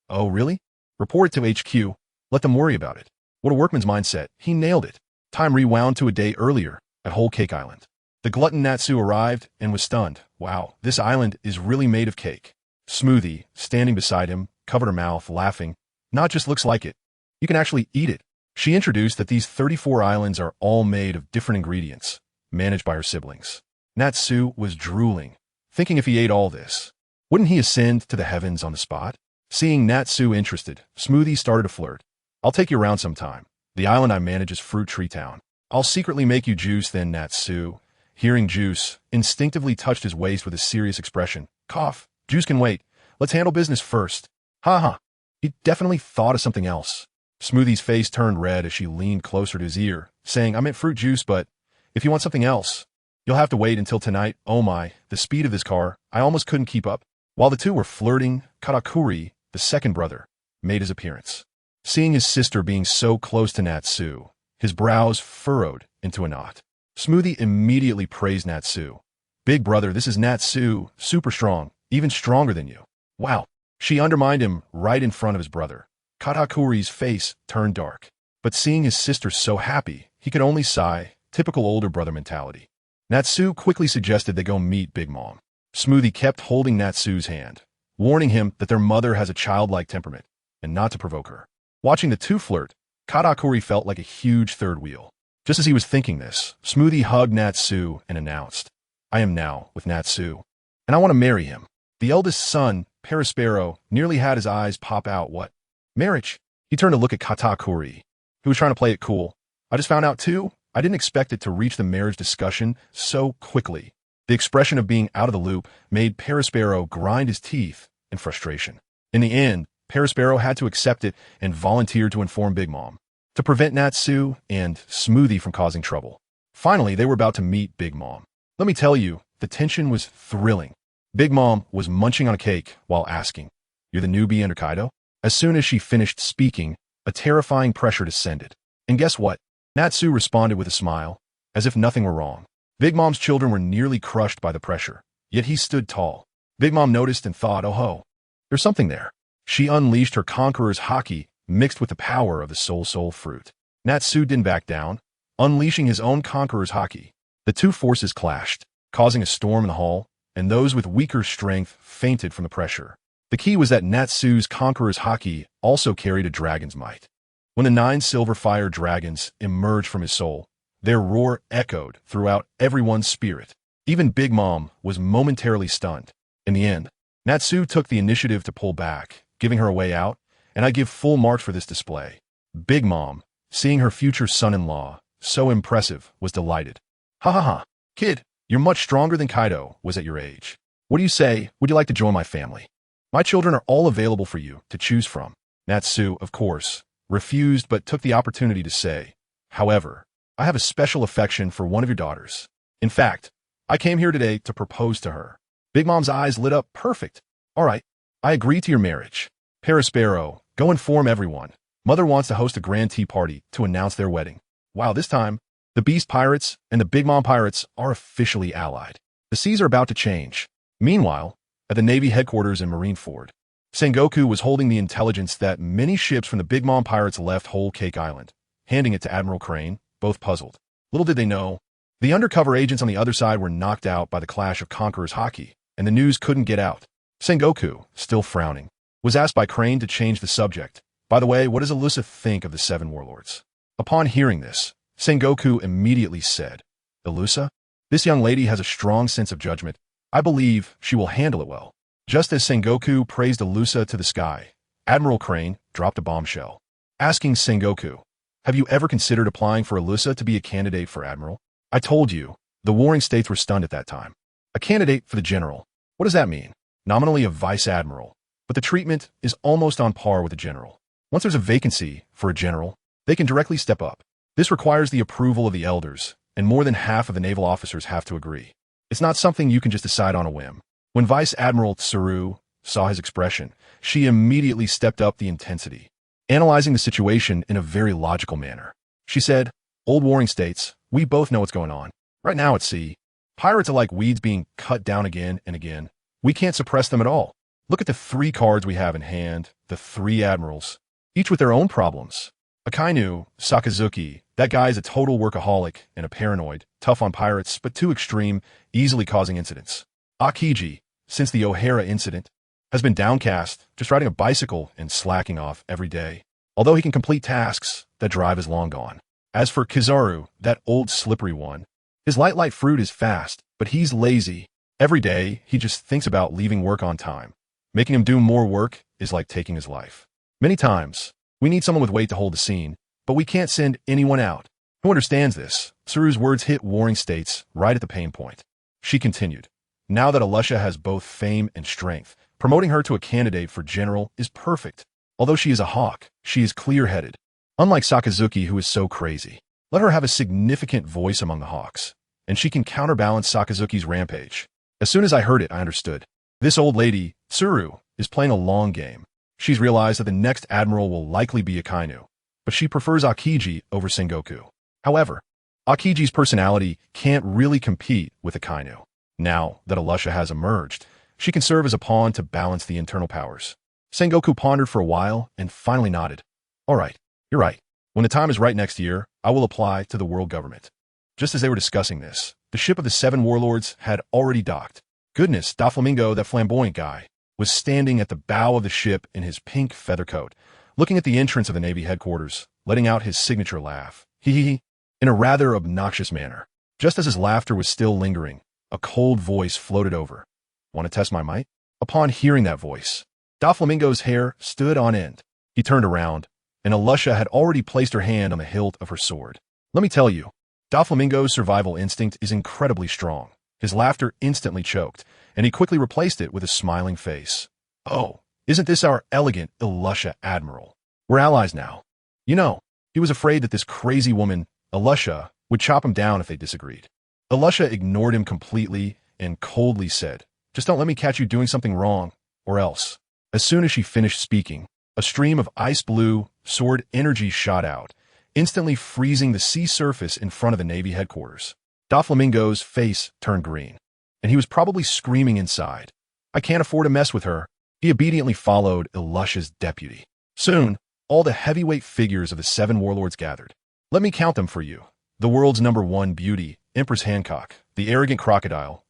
"Oh, really? Report it to HQ. Let them worry about it." What a workman's mindset. He nailed it. Time rewound to a day earlier at Whole Cake Island. The glutton Natsu arrived and was stunned. Wow, this island is really made of cake. Smoothie, standing beside him, covered her mouth, laughing. "Not just looks like it. You can actually eat it." She introduced that these 34 islands are all made of different ingredients, managed by her siblings. Natsu was drooling, thinking if he ate all this, wouldn't he ascend to the heavens on the spot? Seeing Natsu interested, Smoothie started to flirt. "I'll take you around sometime. The island I manage is Fruit Tree Town. I'll secretly make you juice then." Natsu, hearing juice, instinctively touched his waist with a serious expression. "Cough. Juice can wait. Let's handle business first." Ha. He definitely thought of something else. Smoothie's face turned red as she leaned closer to his ear, saying, "I meant fruit juice, but if you want something else, you'll have to wait until tonight." Oh my, the speed of this car, I almost couldn't keep up. While the two were flirting, Katakuri, the second brother, made his appearance. Seeing his sister being so close to Natsu, his brows furrowed into a knot. Smoothie immediately praised Natsu. "Big brother, this is Natsu, super strong, even stronger than you." Wow. She undermined him right in front of his brother. Katakuri's face turned dark. But seeing his sister so happy, he could only sigh, typical older brother mentality. Natsu quickly suggested they go meet Big Mom. Smoothie kept holding Natsu's hand, warning him that their mother has a childlike temperament and not to provoke her. Watching the two flirt, Katakuri felt like a huge third wheel. Just as he was thinking this, Smoothie hugged Natsu and announced, "I am now with Natsu, and I want to marry him." The eldest son, Perispero, nearly had his eyes pop out. "What? Marriage?" He turned to look at Katakuri, who was trying to play it cool. "I just found out too. I didn't expect it to reach the marriage discussion so quickly." The expression of being out of the loop made Perispero grind his teeth in frustration. In the end, Perispero had to accept it and volunteered to inform Big Mom, to prevent Natsu and Smoothie from causing trouble. Finally, they were about to meet Big Mom. Let me tell you, the tension was thrilling. Big Mom was munching on a cake while asking, "You're the newbie under Kaido?" As soon as she finished speaking, a terrifying pressure descended. And guess what? Natsu responded with a smile, as if nothing were wrong. Big Mom's children were nearly crushed by the pressure, yet he stood tall. Big Mom noticed and thought, "Oh ho, there's something there." She unleashed her conqueror's haki mixed with the power of the soul fruit. Natsu didn't back down, unleashing his own conqueror's haki. The two forces clashed, causing a storm in the hall, and those with weaker strength fainted from the pressure. The key was that Natsu's conqueror's haki also carried a dragon's might. When the 9 silver fire dragons emerged from his soul, their roar echoed throughout everyone's spirit. Even Big Mom was momentarily stunned. In the end, Natsu took the initiative to pull back, giving her a way out, and I give full marks for this display. Big Mom, seeing her future son-in-law, so impressive, was delighted. "Ha ha ha, kid, you're much stronger than Kaido was at your age. What do you say, would you like to join my family? My children are all available for you to choose from." Natsu, of course, refused but took the opportunity to say, "However, I have a special affection for one of your daughters. In fact, I came here today to propose to her." Big Mom's eyes lit up. "Perfect. All right, I agree to your marriage. Perispero, go inform everyone. Mother wants to host a grand tea party to announce their wedding." Wow, this time, the Beast Pirates and the Big Mom Pirates are officially allied. The seas are about to change. Meanwhile, at the Navy headquarters in Marineford, Sengoku was holding the intelligence that many ships from the Big Mom Pirates left Whole Cake Island, handing it to Admiral Crane, both puzzled. Little did they know, the undercover agents on the other side were knocked out by the clash of Conqueror's haki, and the news couldn't get out. Sengoku, still frowning, was asked by Crane to change the subject. "By the way, what does Elusa think of the 7 warlords?" Upon hearing this, Sengoku immediately said, "Elusa? This young lady has a strong sense of judgment. I believe she will handle it well." Just as Sengoku praised Elusa to the sky, Admiral Crane dropped a bombshell, asking Sengoku, "Have you ever considered applying for Elusa to be a candidate for Admiral?" "I told you." The warring states were stunned at that time. "A candidate for the general. What does that mean?" "Nominally a vice admiral, but the treatment is almost on par with a general. Once there's a vacancy for a general, they can directly step up. This requires the approval of the elders, and more than half of the naval officers have to agree. It's not something you can just decide on a whim." When Vice Admiral Tsuru saw his expression, she immediately stepped up the intensity, analyzing the situation in a very logical manner. She said, "Old warring states, we both know what's going on. Right now at sea, pirates are like weeds being cut down again and again. We can't suppress them at all. Look at the 3 cards we have in hand, the 3 admirals, each with their own problems. Akainu, Sakazuki, that guy is a total workaholic and a paranoid, tough on pirates, but too extreme, easily causing incidents. Akiji, since the O'Hara incident, has been downcast, just riding a bicycle and slacking off every day. Although he can complete tasks, that drive is long gone. As for Kizaru, that old slippery one, his light fruit is fast, but he's lazy. Every day, he just thinks about leaving work on time. Making him do more work is like taking his life. Many times, we need someone with weight to hold the scene, but we can't send anyone out. Who understands this?" Tsuru's words hit warring states right at the pain point. She continued, "Now that Alusha has both fame and strength, promoting her to a candidate for general is perfect. Although she is a hawk, she is clear-headed. Unlike Sakazuki, who is so crazy. Let her have a significant voice among the hawks, and she can counterbalance Sakazuki's rampage." As soon as I heard it, I understood. This old lady, Tsuru, is playing a long game. She's realized that the next admiral will likely be Akainu, but she prefers Akiji over Sengoku. However, Akiji's personality can't really compete with Akainu. Now that Alusha has emerged, she can serve as a pawn to balance the internal powers. Sengoku pondered for a while and finally nodded. "All right, you're right. When the time is right next year, I will apply to the world government." Just as they were discussing this, the ship of the 7 warlords had already docked. Goodness, Doflamingo, that flamboyant guy, was standing at the bow of the ship in his pink feather coat, looking at the entrance of the Navy headquarters, letting out his signature laugh. Hee, in a rather obnoxious manner. Just as his laughter was still lingering, a cold voice floated over. Want to test my might? Upon hearing that voice, Doflamingo's hair stood on end. He turned around, and Alusha had already placed her hand on the hilt of her sword. Let me tell you, Doflamingo's survival instinct is incredibly strong. His laughter instantly choked, and he quickly replaced it with a smiling face. Oh, isn't this our elegant Alusha Admiral? We're allies now. You know, he was afraid that this crazy woman, Alusha, would chop him down if they disagreed. Alusha ignored him completely and coldly said, "Just don't let me catch you doing something wrong, or else." As soon as she finished speaking, a stream of ice-blue sword energy shot out, instantly freezing the sea surface in front of the Navy headquarters. Doflamingo's face turned green, and he was probably screaming inside. "I can't afford to mess with her." He obediently followed Alusha's deputy. Soon, all the heavyweight figures of the 7 warlords gathered. Let me count them for you. The world's #1 beauty, Empress Hancock, the arrogant Crocodile,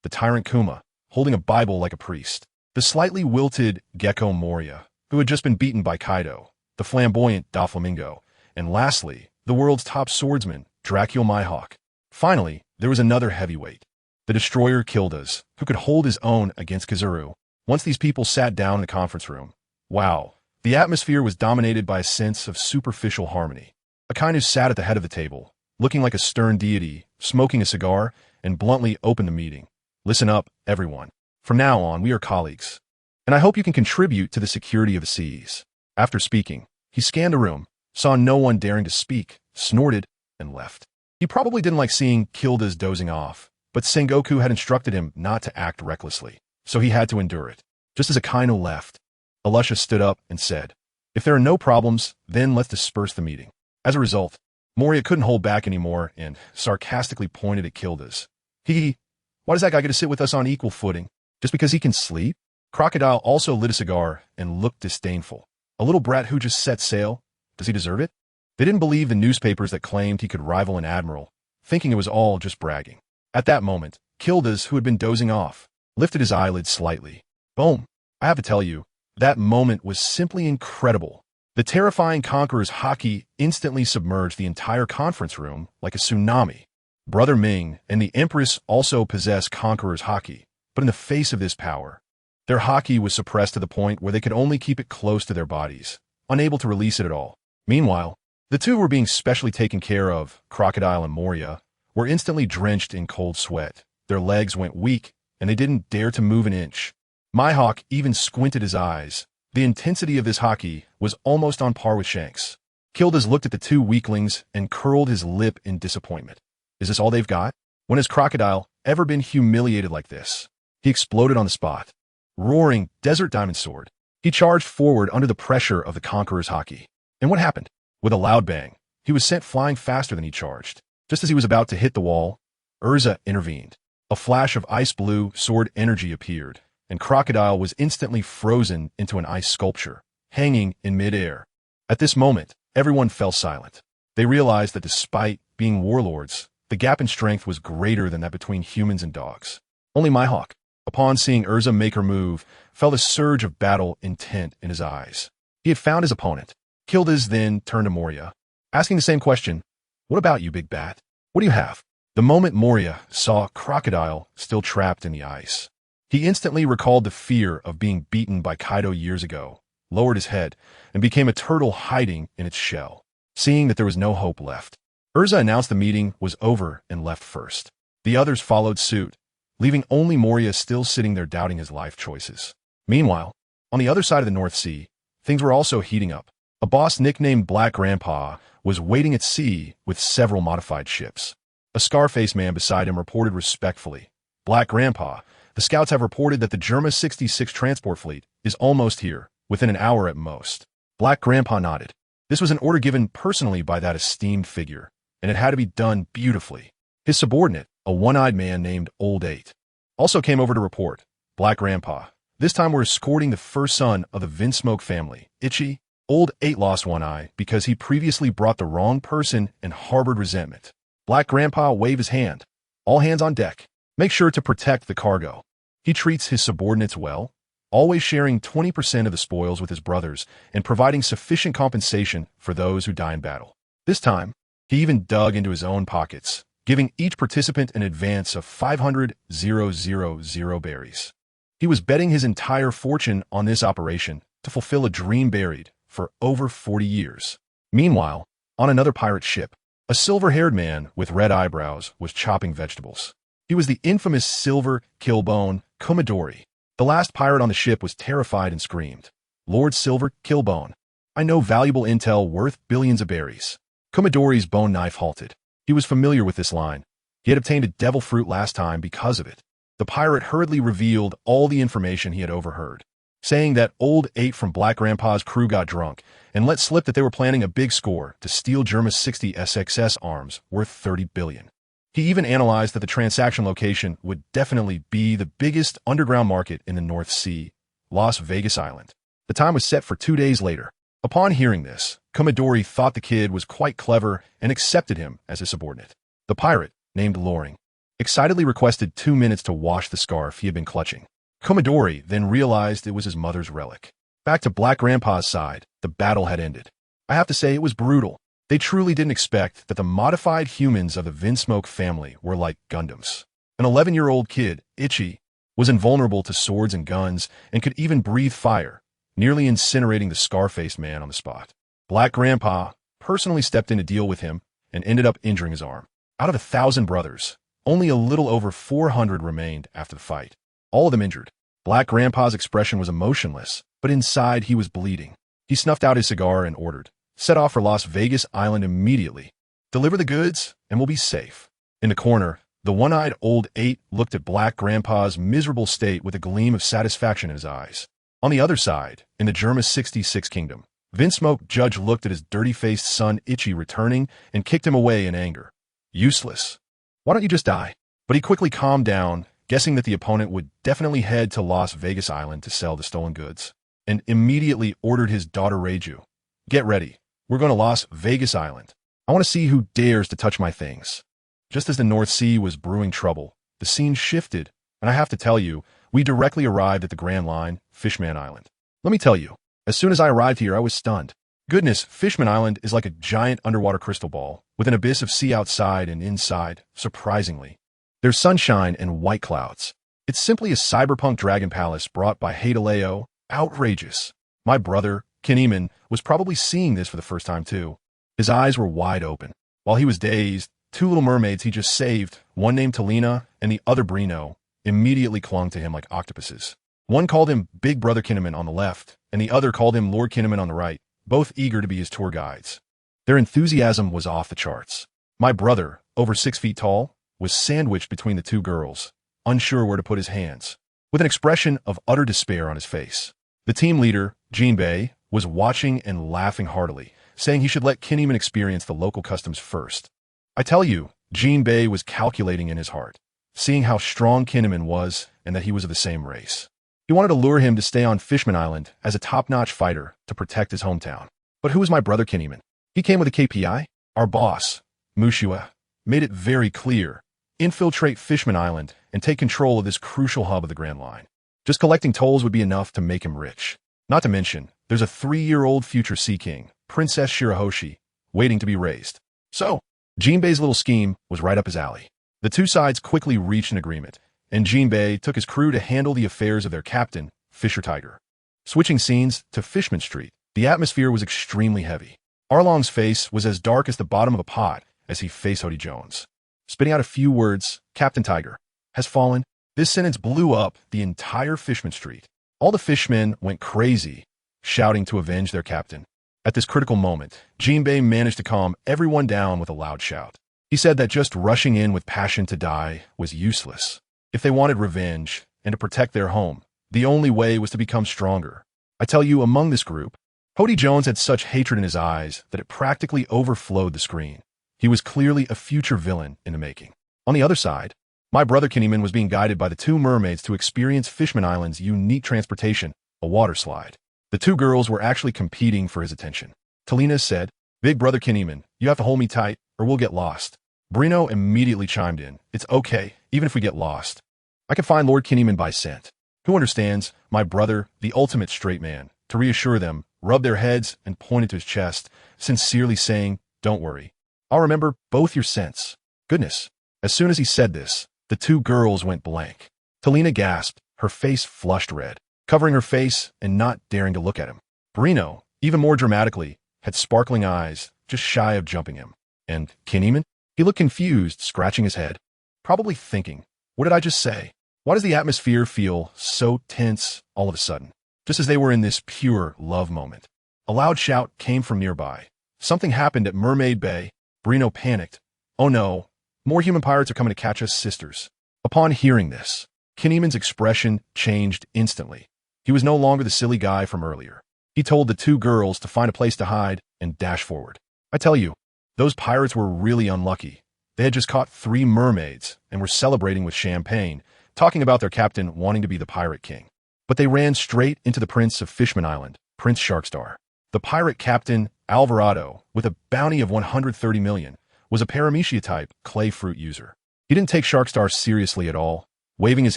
the tyrant Kuma, holding a Bible like a priest, the slightly wilted Gecko Moria, who had just been beaten by Kaido, the flamboyant Doflamingo, and lastly, the world's top swordsman, Dracula Mihawk. Finally, there was another heavyweight, the destroyer Gildarts, who could hold his own against Kizaru. Once these people sat down in the conference room, wow, the atmosphere was dominated by a sense of superficial harmony. Akainu sat at the head of the table, looking like a stern deity, smoking a cigar, and bluntly opened the meeting. Listen up, everyone. From now on, we are colleagues, and I hope you can contribute to the security of the seas. After speaking, he scanned the room, saw no one daring to speak, snorted, and left. He probably didn't like seeing Gildarts dozing off, but Sengoku had instructed him not to act recklessly, so he had to endure it. Just as Akainu left, Alusha stood up and said, "If there are no problems, then let's disperse the meeting." As a result, Moria couldn't hold back anymore and sarcastically pointed at Gildarts. Why does that guy get to sit with us on equal footing? Just because he can sleep? Crocodile also lit a cigar and looked disdainful. A little brat who just set sail? Does he deserve it? They didn't believe the newspapers that claimed he could rival an admiral, thinking it was all just bragging. At that moment, Gildarts, who had been dozing off, lifted his eyelids slightly. Boom! I have to tell you, that moment was simply incredible. The terrifying Conqueror's haki instantly submerged the entire conference room like a tsunami. Brother Ming and the Empress also possessed Conqueror's haki, but in the face of this power, their haki was suppressed to the point where they could only keep it close to their bodies, unable to release it at all. Meanwhile, the two were being specially taken care of. Crocodile and Moria were instantly drenched in cold sweat. Their legs went weak, and they didn't dare to move an inch. Mihawk even squinted his eyes. The intensity of this haki was almost on par with Shanks. Gildarts looked at the two weaklings and curled his lip in disappointment. Is this all they've got? When has Crocodile ever been humiliated like this? He exploded on the spot. Roaring Desert Diamond Sword. He charged forward under the pressure of the Conqueror's haki. And what happened? With a loud bang, he was sent flying faster than he charged. Just as he was about to hit the wall, Erza intervened. A flash of ice-blue sword energy appeared, and Crocodile was instantly frozen into an ice sculpture, hanging in mid-air. At this moment, everyone fell silent. They realized that despite being warlords, the gap in strength was greater than that between humans and dogs. Only Mihawk, upon seeing Erza make her move, felt a surge of battle intent in his eyes. He had found his opponent. Gildarts then turned to Moria, asking the same question. What about you, big bat? What do you have? The moment Moria saw Crocodile still trapped in the ice, he instantly recalled the fear of being beaten by Kaido years ago, lowered his head, and became a turtle hiding in its shell. Seeing that there was no hope left, Erza announced the meeting was over and left first. The others followed suit, leaving only Moria still sitting there doubting his life choices. Meanwhile, on the other side of the North Sea, things were also heating up. A boss nicknamed Black Grandpa was waiting at sea with several modified ships. A scar-faced man beside him reported respectfully, "Black Grandpa, the scouts have reported that the Germa 66 transport fleet is almost here, within an hour at most." Black Grandpa nodded. This was an order given personally by that esteemed figure, and it had to be done beautifully. His subordinate, a one-eyed man named Old Eight, also came over to report, "Black Grandpa, this time we're escorting the first son of the Vinsmoke family, Ichi." Old Eight lost one eye because he previously brought the wrong person and harbored resentment. Black Grandpa waved his hand. "All hands on deck. Make sure to protect the cargo." He treats his subordinates well. always sharing 20% of the spoils with his brothers and providing sufficient compensation for those who die in battle. This time, he even dug into his own pockets, giving each participant an advance of 500,000 berries. He was betting his entire fortune on this operation to fulfill a dream buried for over 40 years. Meanwhile, on another pirate ship, a silver-haired man with red eyebrows was chopping vegetables. He was the infamous Silver Killbone Kumadori. The last pirate on the ship was terrified and screamed, "Lord Silver Killbone, I know valuable intel worth billions of berries." Kumadori's bone knife halted. He was familiar with this line. He had obtained a devil fruit last time because of it. The pirate hurriedly revealed all the information he had overheard, saying that old 8 from Black Grandpa's crew got drunk and let slip that they were planning a big score to steal Germa's 60 SXS arms worth 30 billion. He even analyzed that the transaction location would definitely be the biggest underground market in the North Sea, Las Vegas Island. The time was set for 2 days later. Upon hearing this, Kumadori thought the kid was quite clever and accepted him as his subordinate. The pirate, named Loring, excitedly requested 2 minutes to wash the scarf he had been clutching. Kumadori then realized it was his mother's relic. Back to Black Grandpa's side, the battle had ended. I have to say it was brutal. They truly didn't expect that the modified humans of the Vinsmoke family were like Gundams. An 11-year-old kid, Ichi, was invulnerable to swords and guns and could even breathe fire, nearly incinerating the scar-faced man on the spot. Black Grandpa personally stepped in to deal with him and ended up injuring his arm. Out of 1,000 brothers, only a little over 400 remained after the fight, all of them injured. Black Grandpa's expression was emotionless, but inside he was bleeding. He snuffed out his cigar and ordered, "Set off for Las Vegas Island immediately. Deliver the goods, and we'll be safe." In the corner, the one-eyed old 8 looked at Black Grandpa's miserable state with a gleam of satisfaction in his eyes. On the other side, in the Germa 66 Kingdom, Vinsmoke Judge looked at his dirty-faced son Ichi returning and kicked him away in anger. Useless. Why don't you just die? But he quickly calmed down, guessing that the opponent would definitely head to Las Vegas Island to sell the stolen goods, and immediately ordered his daughter Reiju, "Get ready. We're going to Las Vegas Island. I want to see who dares to touch my things." Just as the North Sea was brewing trouble, the scene shifted, and I have to tell you, we directly arrived at the Grand Line, Fishman Island. Let me tell you, as soon as I arrived here, I was stunned. Goodness, Fishman Island is like a giant underwater crystal ball, with an abyss of sea outside and inside, surprisingly. There's sunshine and white clouds. It's simply a cyberpunk dragon palace brought by Hadaleo. Outrageous. My brother, Kinemon, was probably seeing this for the first time too. His eyes were wide open. While he was dazed, 2 little mermaids he just saved, one named Talina and the other Brino, immediately clung to him like octopuses. One called him Big Brother Kinemon on the left, and the other called him Lord Kinemon on the right, both eager to be his tour guides. Their enthusiasm was off the charts. My brother, over 6 feet tall, was sandwiched between the 2 girls, unsure where to put his hands, with an expression of utter despair on his face. The team leader, Jinbei, was watching and laughing heartily, saying he should let Kinemon experience the local customs first. I tell you, Jinbei was calculating in his heart, seeing how strong Kinemon was and that he was of the same race. He wanted to lure him to stay on Fishman Island as a top-notch fighter to protect his hometown. But who was my brother Kinemon? He came with a KPI. Our boss, Mushiwa, made it very clear. Infiltrate Fishman Island and take control of this crucial hub of the Grand Line. Just collecting tolls would be enough to make him rich. Not to mention, there's a 3-year-old future Sea King, Princess Shirahoshi, waiting to be raised. So, Jinbei's little scheme was right up his alley. The 2 sides quickly reached an agreement, and Jinbei took his crew to handle the affairs of their captain, Fisher Tiger. Switching scenes to Fishman Street, the atmosphere was extremely heavy. Arlong's face was as dark as the bottom of a pot as he faced Hody Jones. Spitting out a few words, "Captain Tiger has fallen." This sentence blew up the entire Fishman Street. All the fishmen went crazy, shouting to avenge their captain. At this critical moment, Jinbei managed to calm everyone down with a loud shout. He said that just rushing in with passion to die was useless. If they wanted revenge and to protect their home, the only way was to become stronger. I tell you, among this group, Hody Jones had such hatred in his eyes that it practically overflowed the screen. He was clearly a future villain in the making. On the other side, my brother Kinemon was being guided by the 2 mermaids to experience Fishman Island's unique transportation, a water slide. The 2 girls were actually competing for his attention. Talina said, "Big Brother Kinemon, you have to hold me tight, or we'll get lost." Brino immediately chimed in, "It's okay, even if we get lost. I can find Lord Kinemon by scent." Who understands? My brother, the ultimate straight man, to reassure them, rubbed their heads and pointed to his chest, sincerely saying, "Don't worry. I'll remember both your scents." Goodness. As soon as he said this, the two girls went blank. Talina gasped, her face flushed red, covering her face and not daring to look at him. Brino, even more dramatically, had sparkling eyes, just shy of jumping him. And Kinemon? He looked confused, scratching his head, probably thinking, what did I just say? Why does the atmosphere feel so tense all of a sudden? Just as they were in this pure love moment. A loud shout came from nearby. Something happened at Mermaid Bay. Brino panicked. Oh no, more human pirates are coming to catch us sisters. Upon hearing this, Kinemon's expression changed instantly. He was no longer the silly guy from earlier. He told the two girls to find a place to hide and dash forward. I tell you, those pirates were really unlucky. They had just caught 3 mermaids and were celebrating with champagne, talking about their captain wanting to be the pirate king. But they ran straight into the Prince of Fishman Island, Prince Sharkstar. The pirate captain, Alvarado, with a bounty of 130 million, was a paramecia-type clay fruit user. He didn't take Sharkstar seriously at all, waving his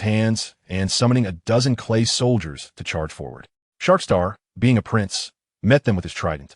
hands and summoning a dozen clay soldiers to charge forward. Sharkstar, being a prince, met them with his trident,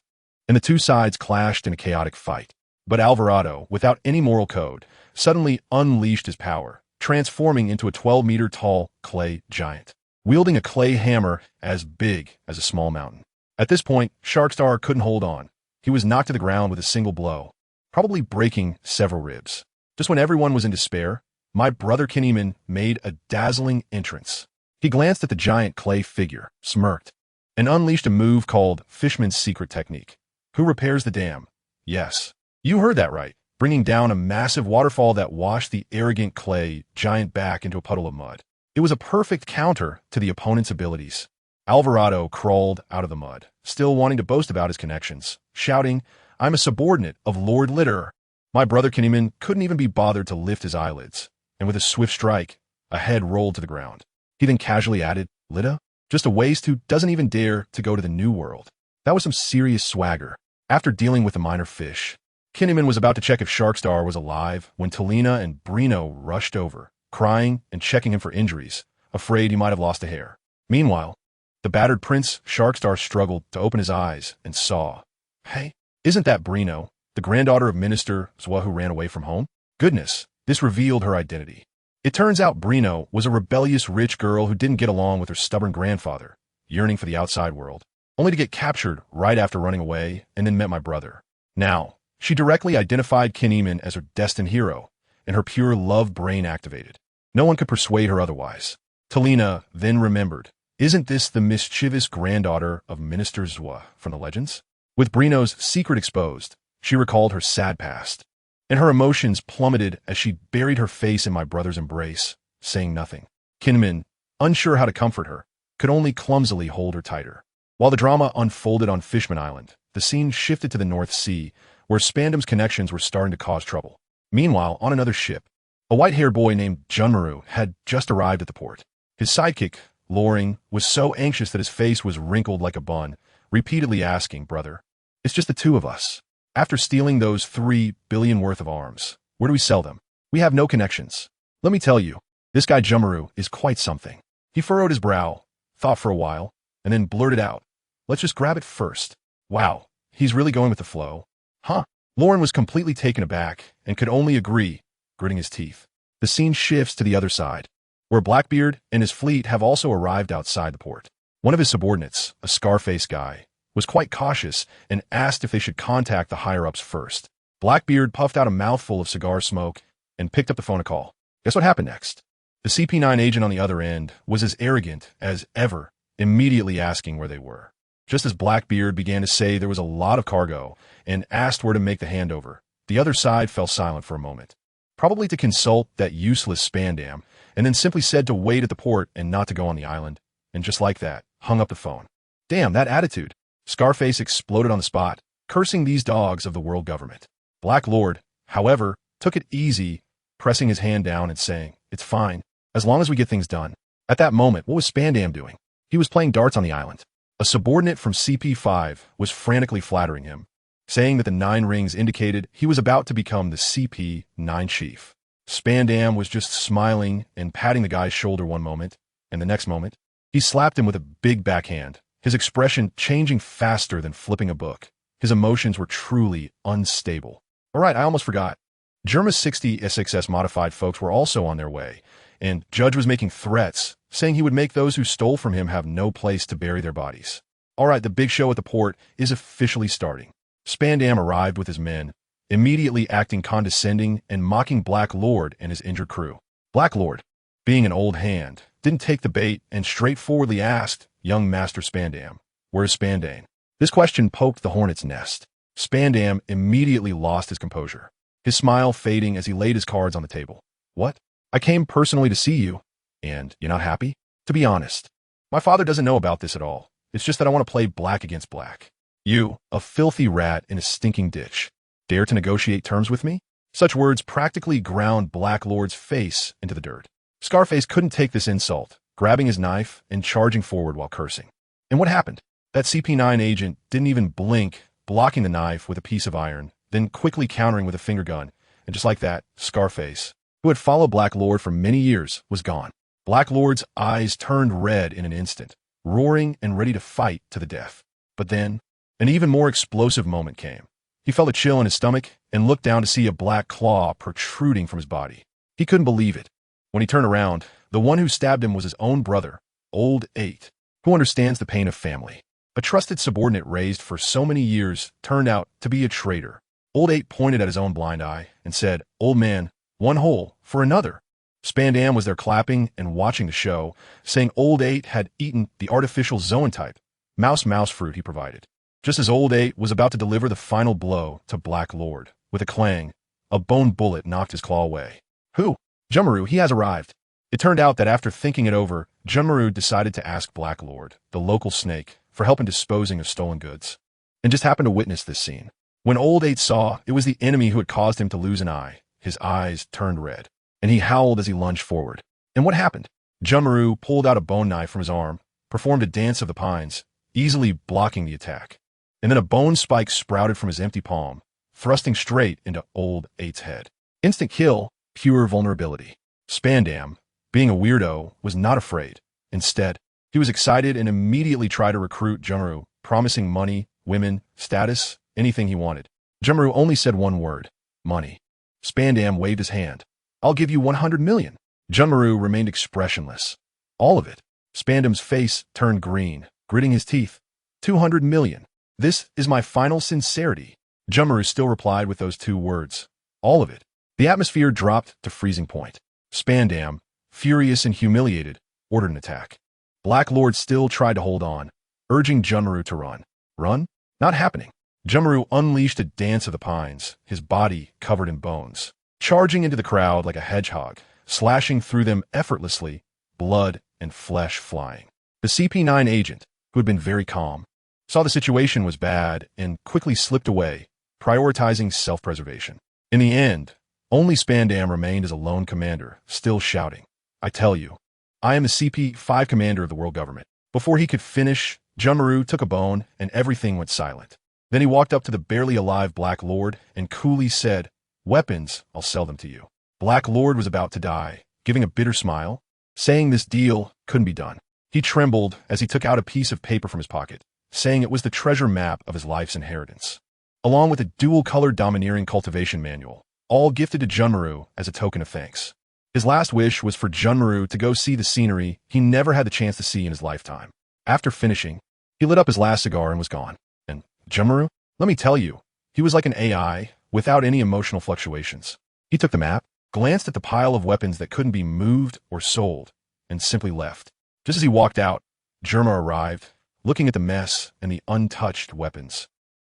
and the two sides clashed in a chaotic fight. But Alvarado, without any moral code, suddenly unleashed his power, transforming into a 12-meter-tall clay giant, wielding a clay hammer as big as a small mountain. At this point, Sharkstar couldn't hold on. He was knocked to the ground with a single blow, probably breaking several ribs. Just when everyone was in despair, my brother Kinemon made a dazzling entrance. He glanced at the giant clay figure, smirked, and unleashed a move called Fishman's Secret Technique. Who repairs the dam? Yes, you heard that right, bringing down a massive waterfall that washed the arrogant clay giant back into a puddle of mud. It was a perfect counter to the opponent's abilities. Alvarado crawled out of the mud, still wanting to boast about his connections, shouting, "I'm a subordinate of Lord Litterer." My brother Kinemon couldn't even be bothered to lift his eyelids, and with a swift strike, a head rolled to the ground. He then casually added, "Litta? Just a waste who doesn't even dare to go to the New World." That was some serious swagger. After dealing with the minor fish, Kinemon was about to check if Sharkstar was alive when Talina and Brino rushed over, crying and checking him for injuries, afraid he might have lost a hair. Meanwhile, the battered Prince Sharkstar struggled to open his eyes and saw, "Hey, isn't that Brino, the granddaughter of Minister Zwa who ran away from home?" Goodness, this revealed her identity. It turns out Brino was a rebellious rich girl who didn't get along with her stubborn grandfather, yearning for the outside world, only to get captured right after running away and then met my brother. Now, she directly identified Kinemon as her destined hero, and her pure love brain activated. No one could persuade her otherwise. Talina then remembered, isn't this the mischievous granddaughter of Minister Zwa from the legends? With Brino's secret exposed, she recalled her sad past, and her emotions plummeted as she buried her face in my brother's embrace, saying nothing. Kinemon, unsure how to comfort her, could only clumsily hold her tighter. While the drama unfolded on Fishman Island, the scene shifted to the North Sea, where Spandam's connections were starting to cause trouble. Meanwhile, on another ship, a white-haired boy named Junmaru had just arrived at the port. His sidekick, Loring, was so anxious that his face was wrinkled like a bun, repeatedly asking, "Brother, it's just the two of us. After stealing those 3 billion worth of arms, where do we sell them? We have no connections. Let me tell you, this guy Junmaru is quite something." He furrowed his brow, thought for a while, and then blurted out, "Let's just grab it first." Wow, he's really going with the flow. Huh? Lauren was completely taken aback and could only agree, gritting his teeth. The scene shifts to the other side, where Blackbeard and his fleet have also arrived outside the port. One of his subordinates, a Scarface guy, was quite cautious and asked if they should contact the higher-ups first. Blackbeard puffed out a mouthful of cigar smoke and picked up the phone to call. Guess what happened next? The CP9 agent on the other end was as arrogant as ever, immediately asking where they were. Just as Blackbeard began to say there was a lot of cargo and asked where to make the handover, the other side fell silent for a moment, probably to consult that useless Spandam, and then simply said to wait at the port and not to go on the island, and just like that, hung up the phone. Damn, that attitude. Scarface exploded on the spot, cursing these dogs of the world government. Black Lord, however, took it easy, pressing his hand down and saying, "It's fine, as long as we get things done." At that moment, what was Spandam doing? He was playing darts on the island. A subordinate from CP5 was frantically flattering him, saying that the 9 rings indicated he was about to become the CP9 chief. Spandam was just smiling and patting the guy's shoulder one moment, and the next moment, He slapped him with a big backhand, his expression changing faster than flipping a book. His emotions were truly unstable. All right, I almost forgot. Germa's 60 SXS modified folks were also on their way, and Judge was making threats, saying he would make those who stole from him have no place to bury their bodies. All right, the big show at the port is officially starting. Spandam arrived with his men, immediately acting condescending and mocking Black Lord and his injured crew. Black Lord, being an old hand, didn't take the bait and straightforwardly asked young Master Spandam, "Where's Spandane?" This question poked the hornet's nest. Spandam immediately lost his composure, his smile fading as he laid his cards on the table. "What? I came personally to see you, and you're not happy? To be honest, my father doesn't know about this at all. It's just that I want to play black against black. You, a filthy rat in a stinking ditch, dare to negotiate terms with me?" Such words practically ground Black Lord's face into the dirt. Scarface couldn't take this insult, grabbing his knife and charging forward while cursing. And what happened? That CP9 agent didn't even blink, blocking the knife with a piece of iron, then quickly countering with a finger gun, and just like that, Scarface, who had followed Black Lord for many years, was gone. Black Lord's eyes turned red in an instant, roaring and ready to fight to the death. But then, an even more explosive moment came. He felt a chill in his stomach and looked down to see a black claw protruding from his body. He couldn't believe it. When he turned around, the one who stabbed him was his own brother, Old Eight, who understands the pain of family. A trusted subordinate raised for so many years turned out to be a traitor. Old Eight pointed at his own blind eye and said, "Old man, one hole for another." Spandam was there clapping and watching the show, saying Old Eight had eaten the artificial zoantype, mouse fruit he provided. Just as Old Eight was about to deliver the final blow to Black Lord, with a clang, a bone bullet knocked his claw away. Who? Junmaru, he has arrived. It turned out that after thinking it over, Junmaru decided to ask Black Lord, the local snake, for help in disposing of stolen goods, and just happened to witness this scene. When Old Eight saw it was the enemy who had caused him to lose an eye, his eyes turned red, and he howled as he lunged forward. And what happened? Junmaru pulled out a bone knife from his arm, performed a dance of the pines, easily blocking the attack. And then a bone spike sprouted from his empty palm, thrusting straight into Old Eight's head. Instant kill, pure vulnerability. Spandam, being a weirdo, was not afraid. Instead, he was excited and immediately tried to recruit Junmaru, promising money, women, status, anything he wanted. Junmaru only said one word: money. Spandam waved his hand. "I'll give you 100 million. Junmaru remained expressionless. All of it. Spandam's face turned green, gritting his teeth. 200 million. This is my final sincerity." Junmaru still replied with those two words. All of it. The atmosphere dropped to freezing point. Spandam, furious and humiliated, ordered an attack. Black Lord still tried to hold on, urging Junmaru to run. Run? Not happening. Junmaru unleashed a dance of the pines, his body covered in bones, charging into the crowd like a hedgehog, slashing through them effortlessly, blood and flesh flying. The CP9 agent, who had been very calm, saw the situation was bad and quickly slipped away, prioritizing self-preservation. In the end, only Spandam remained as a lone commander, still shouting, "I tell you, I am the CP5 commander of the world government." Before he could finish, Junmaru took a bone and everything went silent. Then he walked up to the barely alive Black Lord and coolly said, "Weapons, I'll sell them to you." Black Lord was about to die, giving a bitter smile, saying this deal couldn't be done. He trembled as he took out a piece of paper from his pocket, saying it was the treasure map of his life's inheritance, along with a dual-colored domineering cultivation manual, all gifted to Junmaru as a token of thanks. His last wish was for Junmaru to go see the scenery he never had the chance to see in his lifetime. After finishing, he lit up his last cigar and was gone. And Junmaru, let me tell you, he was like an AI without any emotional fluctuations. He took the map, glanced at the pile of weapons that couldn't be moved or sold, and simply left. Just as he walked out, Germa arrived, looking at the mess and the untouched weapons.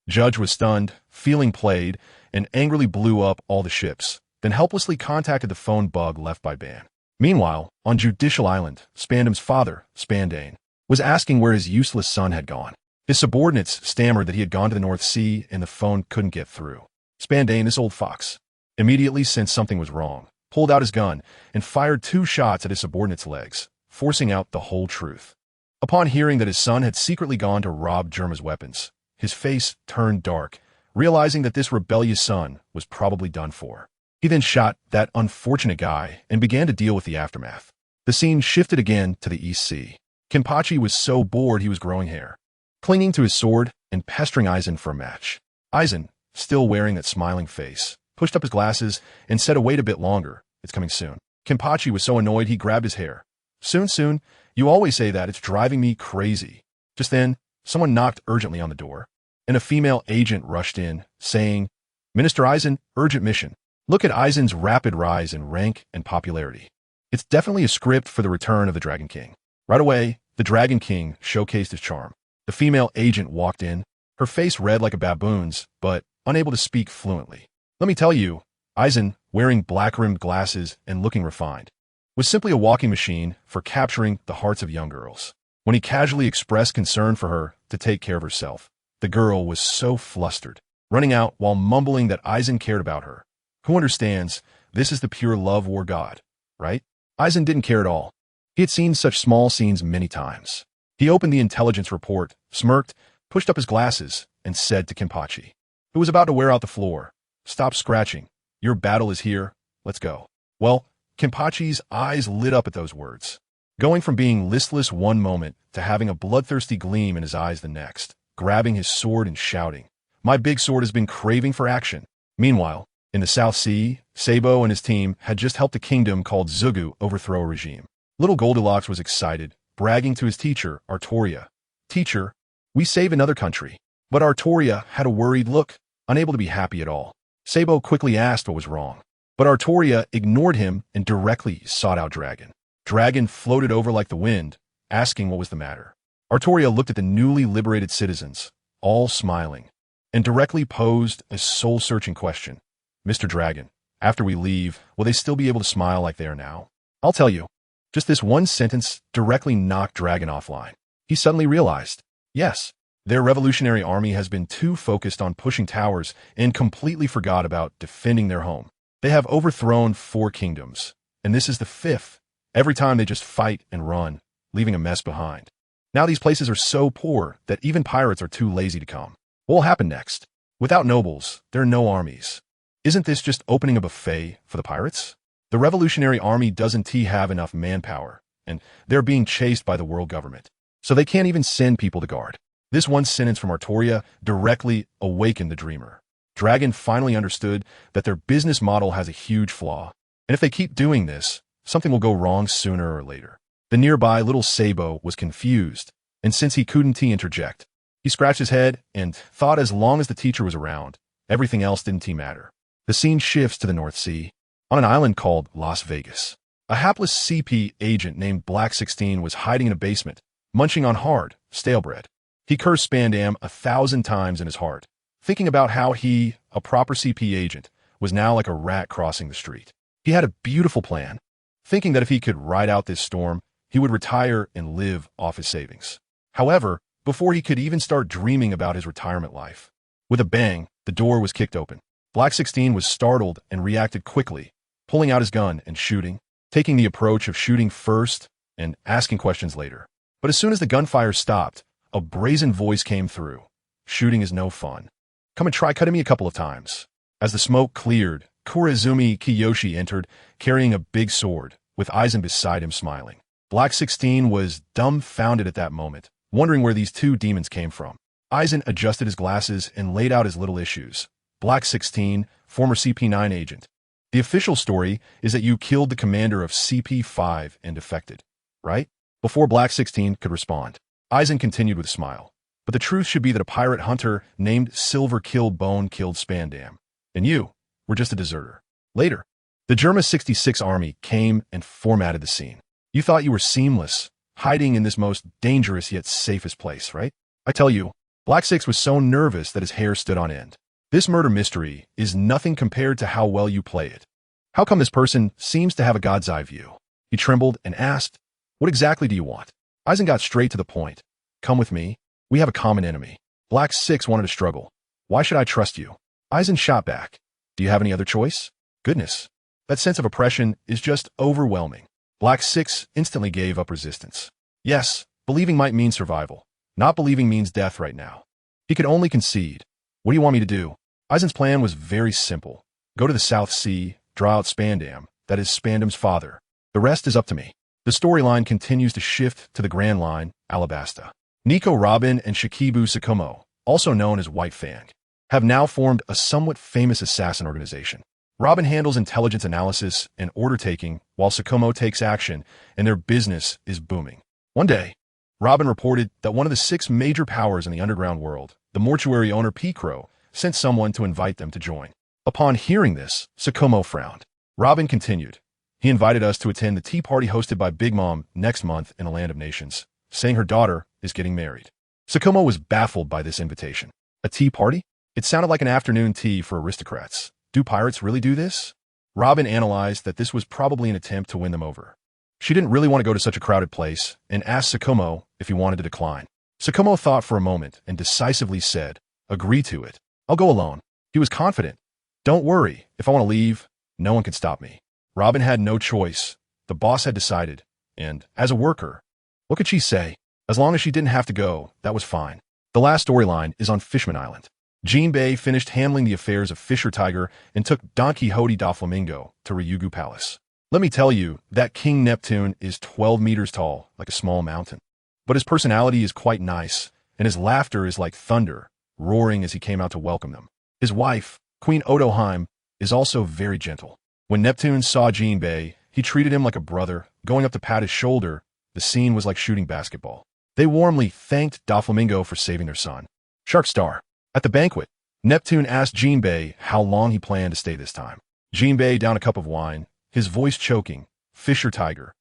Judge was stunned, feeling played, and angrily blew up all the ships, then helplessly contacted the phone bug left by Ban. Meanwhile, on Judicial Island, Spandam's father, Spandane, was asking where his useless son had gone. His subordinates stammered that he had gone to the North Sea and the phone couldn't get through. Spandane, this old fox, immediately sensed something was wrong, pulled out his gun, and fired 2 shots at his subordinate's legs, forcing out the whole truth. Upon hearing that his son had secretly gone to rob Germa's weapons, his face turned dark, realizing that this rebellious son was probably done for. He then shot that unfortunate guy and began to deal with the aftermath. The scene shifted again to the East Sea. Kenpachi was so bored he was growing hair, clinging to his sword and pestering Aizen for a match. Aizen, still wearing that smiling face, pushed up his glasses and said, "Wait a bit longer, it's coming soon." Kenpachi was so annoyed he grabbed his hair. Soon, you always say that, it's driving me crazy." Just then, someone knocked urgently on the door, and a female agent rushed in, saying, "Minister Aizen, urgent mission." Look at Aizen's rapid rise in rank and popularity. It's definitely a script for the return of the Dragon King. Right away, the Dragon King showcased his charm. The female agent walked in, her face red like a baboon's, but unable to speak fluently. Let me tell you, Aizen, wearing black-rimmed glasses and looking refined, was simply a walking machine for capturing the hearts of young girls. When he casually expressed concern for her to take care of herself, the girl was so flustered, running out while mumbling that Aizen cared about her. Who understands? This is the pure love war god, right? Aizen didn't care at all. He had seen such small scenes many times. He opened the intelligence report, smirked, pushed up his glasses, and said to Kenpachi, who was about to wear out the floor, "Stop scratching. Your battle is here. Let's go." Well, Kenpachi's eyes lit up at those words, going from being listless one moment to having a bloodthirsty gleam in his eyes the next, grabbing his sword and shouting, "My big sword has been craving for action." Meanwhile, in the South Sea, Sabo and his team had just helped a kingdom called Zugu overthrow a regime. Little Goldilocks was excited, bragging to his teacher, Artoria, "Teacher, we saved another country." But Artoria had a worried look, unable to be happy at all. Sabo quickly asked what was wrong, but Artoria ignored him and directly sought out Dragon. Dragon floated over like the wind, asking what was the matter. Artoria looked at the newly liberated citizens, all smiling, and directly posed a soul-searching question. "Mr. Dragon, after we leave, will they still be able to smile like they are now?" I'll tell you. Just this one sentence directly knocked Dragon offline. He suddenly realized, yes, their revolutionary army has been too focused on pushing towers and completely forgot about defending their home. They have overthrown 4 kingdoms, and this is the 5th. Every time they just fight and run, leaving a mess behind. Now these places are so poor that even pirates are too lazy to come. What will happen next? Without nobles, there are no armies. Isn't this just opening a buffet for the pirates? The revolutionary army doesn't have enough manpower, and they're being chased by the world government. So they can't even send people to guard. This one sentence from Artoria directly awakened the dreamer. Dragon finally understood that their business model has a huge flaw, and if they keep doing this, something will go wrong sooner or later. The nearby little Sabo was confused, and since he couldn't interject, he scratched his head and thought as long as the teacher was around, everything else didn't matter. The scene shifts to the North Sea, on an island called Las Vegas. A hapless CP agent named Black 16 was hiding in a basement, munching on hard, stale bread. He cursed Spandam 1,000 times in his heart, thinking about how he, a proper CP agent, was now like a rat crossing the street. He had a beautiful plan, thinking that if he could ride out this storm, he would retire and live off his savings. However, before he could even start dreaming about his retirement life, with a bang, the door was kicked open. Black 16 was startled and reacted quickly, pulling out his gun and shooting, taking the approach of shooting first and asking questions later. But as soon as the gunfire stopped, a brazen voice came through. "Shooting is no fun. Come and try cutting me a couple of times." As the smoke cleared, Kurizumi Kiyoshi entered, carrying a big sword, with Aizen beside him smiling. Black 16 was dumbfounded at that moment, wondering where these 2 demons came from. Aizen adjusted his glasses and laid out his little issues. Black 16, former CP9 agent. The official story is that you killed the commander of CP5 and defected, right? Before Black 16 could respond, Aizen continued with a smile. But the truth should be that a pirate hunter named Silver killed Bone killed Spandam. And you were just a deserter. Later, the Germa 66 army came and formatted the scene. You thought you were seamless, hiding in this most dangerous yet safest place, right? I tell you, Black 6 was so nervous that his hair stood on end. This murder mystery is nothing compared to how well you play it. How come this person seems to have a god's eye view? He trembled and asked, "What exactly do you want?" Aizen got straight to the point. "Come with me. We have a common enemy." Black 6 wanted to struggle. "Why should I trust you?" Aizen shot back. "Do you have any other choice?" Goodness, that sense of oppression is just overwhelming. Black 6 instantly gave up resistance. Yes, believing might mean survival. Not believing means death right now. He could only concede. "What do you want me to do?" Aizen's plan was very simple. Go to the South Sea, draw out Spandam, that is Spandam's father. The rest is up to me. The storyline continues to shift to the Grand Line, Alabasta. Nico Robin and Shikibu Tsukumo, also known as White Fang, have now formed a somewhat famous assassin organization. Robin handles intelligence analysis and order-taking, while Tsukumo takes action, and their business is booming. One day, Robin reported that one of the 6 major powers in the underground world, the mortuary owner P-Crow, sent someone to invite them to join. Upon hearing this, Tsukumo frowned. Robin continued, "He invited us to attend the tea party hosted by Big Mom next month in the Land of Nations, saying her daughter is getting married." Tsukumo was baffled by this invitation. A tea party? It sounded like an afternoon tea for aristocrats. Do pirates really do this? Robin analyzed that this was probably an attempt to win them over. She didn't really want to go to such a crowded place and asked Tsukumo if he wanted to decline. Tsukumo thought for a moment and decisively said, "Agree to it. I'll go alone." He was confident. "Don't worry, if I want to leave, no one can stop me." Robin had no choice. The boss had decided, and as a worker, what could she say? As long as she didn't have to go, that was fine. The last storyline is on Fishman Island. Jinbei finished handling the affairs of Fisher Tiger and took Don Quixote da Flamingo to Ryugu Palace. Let me tell you, that King Neptune is 12 meters tall, like a small mountain. But his personality is quite nice, and his laughter is like thunder, roaring as he came out to welcome them. His wife, Queen Otoheim, is also very gentle. When Neptune saw Jinbei, he treated him like a brother, going up to pat his shoulder. The scene was like shooting basketball. They warmly thanked Doflamingo for saving their son. Shark Star. At the banquet, Neptune asked Jinbei how long he planned to stay this time. Jinbei downed a cup of wine, his voice choking. Fisher Tiger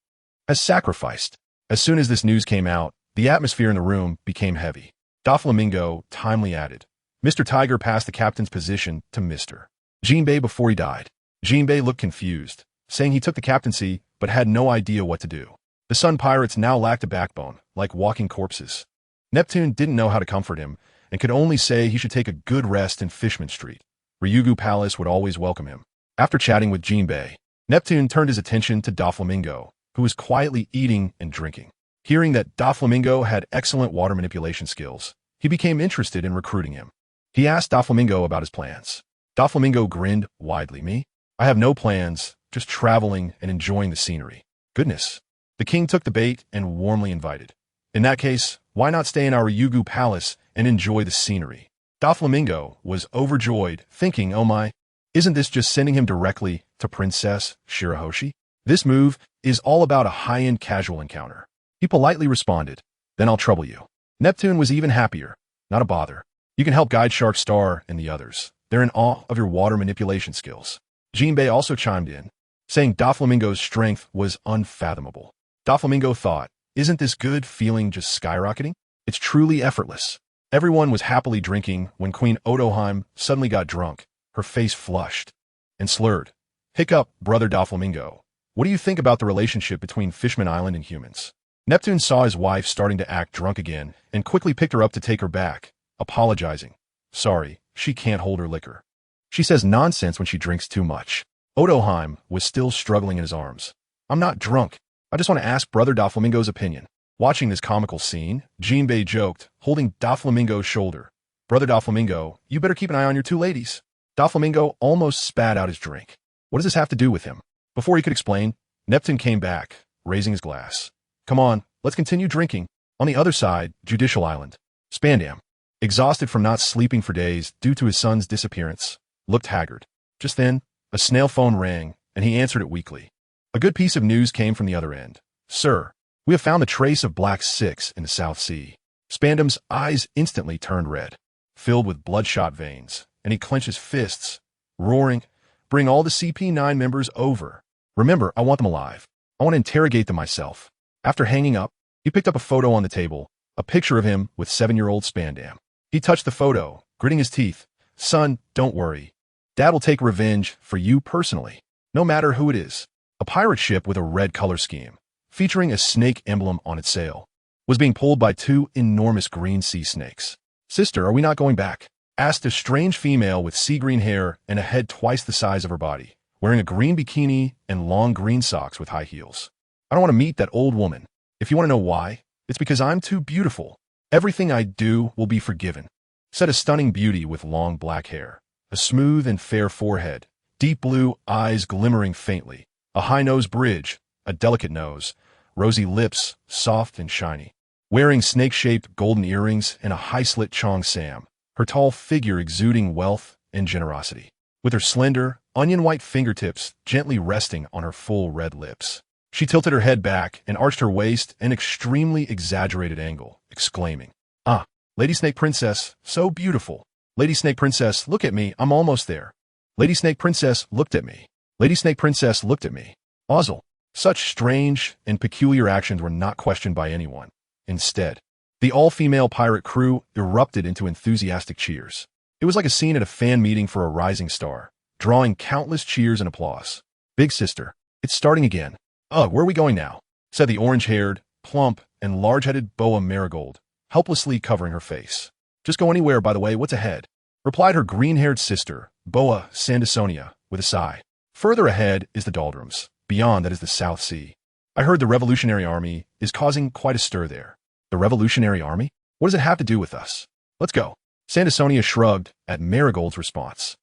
has sacrificed. As soon as this news came out, the atmosphere in the room became heavy. Doflamingo timely added, "Mr. Tiger passed the captain's position to Mr. Jinbei before he died." Jinbei looked confused, saying he took the captaincy but had no idea what to do. The Sun Pirates now lacked a backbone, like walking corpses. Neptune didn't know how to comfort him, and could only say he should take a good rest in Fishman Street. Ryugu Palace would always welcome him. After chatting with Jinbei, Neptune turned his attention to Doflamingo, who was quietly eating and drinking. Hearing that Doflamingo had excellent water manipulation skills, he became interested in recruiting him. He asked Doflamingo about his plans. Doflamingo grinned widely. "Me? I have no plans, just traveling and enjoying the scenery." Goodness. The king took the bait and warmly invited. "In that case, why not stay in our Ryugu Palace and enjoy the scenery?" Doflamingo was overjoyed, thinking, "Oh my, isn't this just sending him directly to Princess Shirahoshi? This move is all about a high-end casual encounter." He politely responded, "Then I'll trouble you." Neptune was even happier. "Not a bother. You can help guide Shark Star and the others. They're in awe of your water manipulation skills." Jinbei also chimed in, saying Doflamingo's strength was unfathomable. Doflamingo thought, "Isn't this good feeling just skyrocketing? It's truly effortless." Everyone was happily drinking when Queen Otoheim suddenly got drunk, her face flushed and slurred. "Hiccup, brother Doflamingo. What do you think about the relationship between Fishman Island and humans?" Neptune saw his wife starting to act drunk again and quickly picked her up to take her back, apologizing. "Sorry, she can't hold her liquor. She says nonsense when she drinks too much." Otoheim was still struggling in his arms. "I'm not drunk. I just want to ask brother Doflamingo's opinion." Watching this comical scene, Jinbei joked, holding Doflamingo's shoulder. "Brother Doflamingo, you better keep an eye on your two ladies." Doflamingo almost spat out his drink. What does this have to do with him? Before he could explain, Neptune came back, raising his glass. "Come on, let's continue drinking." On the other side, Judicial Island. Spandam, exhausted from not sleeping for days due to his son's disappearance, looked haggard. Just then, a snail phone rang, and he answered it weakly. A good piece of news came from the other end. "Sir, we have found the trace of Black 6 in the South Sea." Spandam's eyes instantly turned red, filled with bloodshot veins, and he clenched his fists, roaring, "Bring all the CP9 members over. Remember, I want them alive. I want to interrogate them myself." After hanging up, he picked up a photo on the table, a picture of him with 7-year-old Spandam. He touched the photo, gritting his teeth. "Son, don't worry. Dad will take revenge for you personally, no matter who it is." A pirate ship with a red color scheme, featuring a snake emblem on its sail, was being pulled by 2 enormous green sea snakes. "Sister, are we not going back?" asked a strange female with sea green hair and a head twice the size of her body, wearing a green bikini and long green socks with high heels. "I don't want to meet that old woman. If you want to know why, it's because I'm too beautiful. Everything I do will be forgiven," said a stunning beauty with long black hair, a smooth and fair forehead, deep blue eyes glimmering faintly, a high nose bridge, a delicate nose, rosy lips, soft and shiny. Wearing snake-shaped golden earrings and a high-slit chong sam, her tall figure exuding wealth and generosity, with her slender, onion-white fingertips gently resting on her full red lips. She tilted her head back and arched her waist an extremely exaggerated angle, exclaiming, "Ah, Lady Snake Princess, so beautiful. Lady Snake Princess, look at me, I'm almost there. Lady Snake Princess looked at me. Lady Snake Princess looked at me." Ozzel. Such strange and peculiar actions were not questioned by anyone. Instead, the all-female pirate crew erupted into enthusiastic cheers. It was like a scene at a fan meeting for a rising star, drawing countless cheers and applause. "Big sister, it's starting again." "Ugh, where are we going now?" said the orange-haired, plump, and large-headed Boa Marigold, helplessly covering her face. "Just go anywhere, by the way, what's ahead?" replied her green-haired sister, Boa Sandasonia, with a sigh. "Further ahead is the doldrums. Beyond that is the South Sea. I heard the Revolutionary Army is causing quite a stir there." "The Revolutionary Army? What does it have to do with us? Let's go." Sandasonia shrugged at Marigold's response.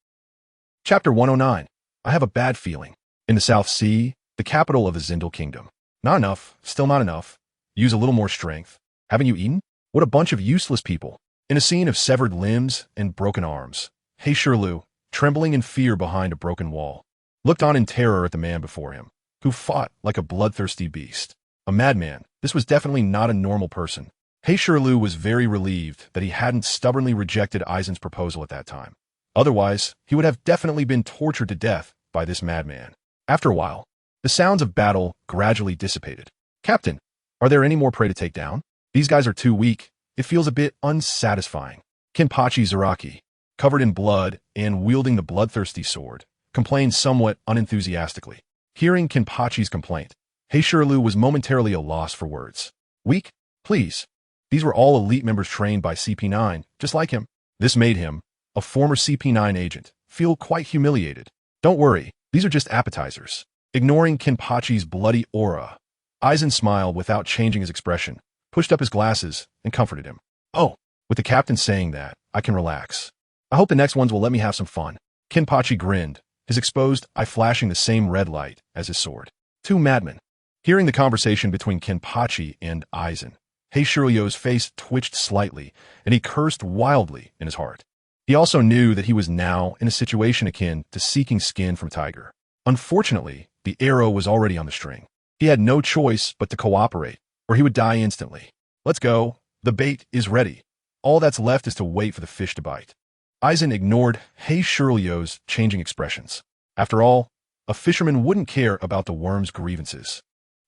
Chapter 109. I have a bad feeling. In the South Sea, the capital of the Zindel Kingdom. "Not enough, still not enough. Use a little more strength. Haven't you eaten? What a bunch of useless people." In a scene of severed limbs and broken arms, Heishirlu, trembling in fear behind a broken wall, looked on in terror at the man before him, who fought like a bloodthirsty beast. A madman. This was definitely not a normal person. Heishirlu was very relieved that he hadn't stubbornly rejected Aizen's proposal at that time. Otherwise, he would have definitely been tortured to death by this madman. After a while, the sounds of battle gradually dissipated. "Captain, are there any more prey to take down? These guys are too weak. It feels a bit unsatisfying." Kenpachi Zaraki, covered in blood and wielding the bloodthirsty sword, complained somewhat unenthusiastically. Hearing Kenpachi's complaint, Heishirlu was momentarily at a loss for words. "Weak? Please. These were all elite members trained by CP9, just like him." This made him, a former CP9 agent, feel quite humiliated. "Don't worry, these are just appetizers." Ignoring Kenpachi's bloody aura, Aizen smiled without changing his expression, pushed up his glasses, and comforted him. "Oh, with the captain saying that, I can relax. I hope the next ones will let me have some fun." Kenpachi grinned, his exposed eye flashing the same red light as his sword. Two madmen. Hearing the conversation between Kenpachi and Aizen, Heishiryo's face twitched slightly, and he cursed wildly in his heart. He also knew that he was now in a situation akin to seeking skin from tiger. Unfortunately, the arrow was already on the string. He had no choice but to cooperate, or he would die instantly. "Let's go. The bait is ready. All that's left is to wait for the fish to bite." Aizen ignored Heishiryo's changing expressions. After all, a fisherman wouldn't care about the worm's grievances.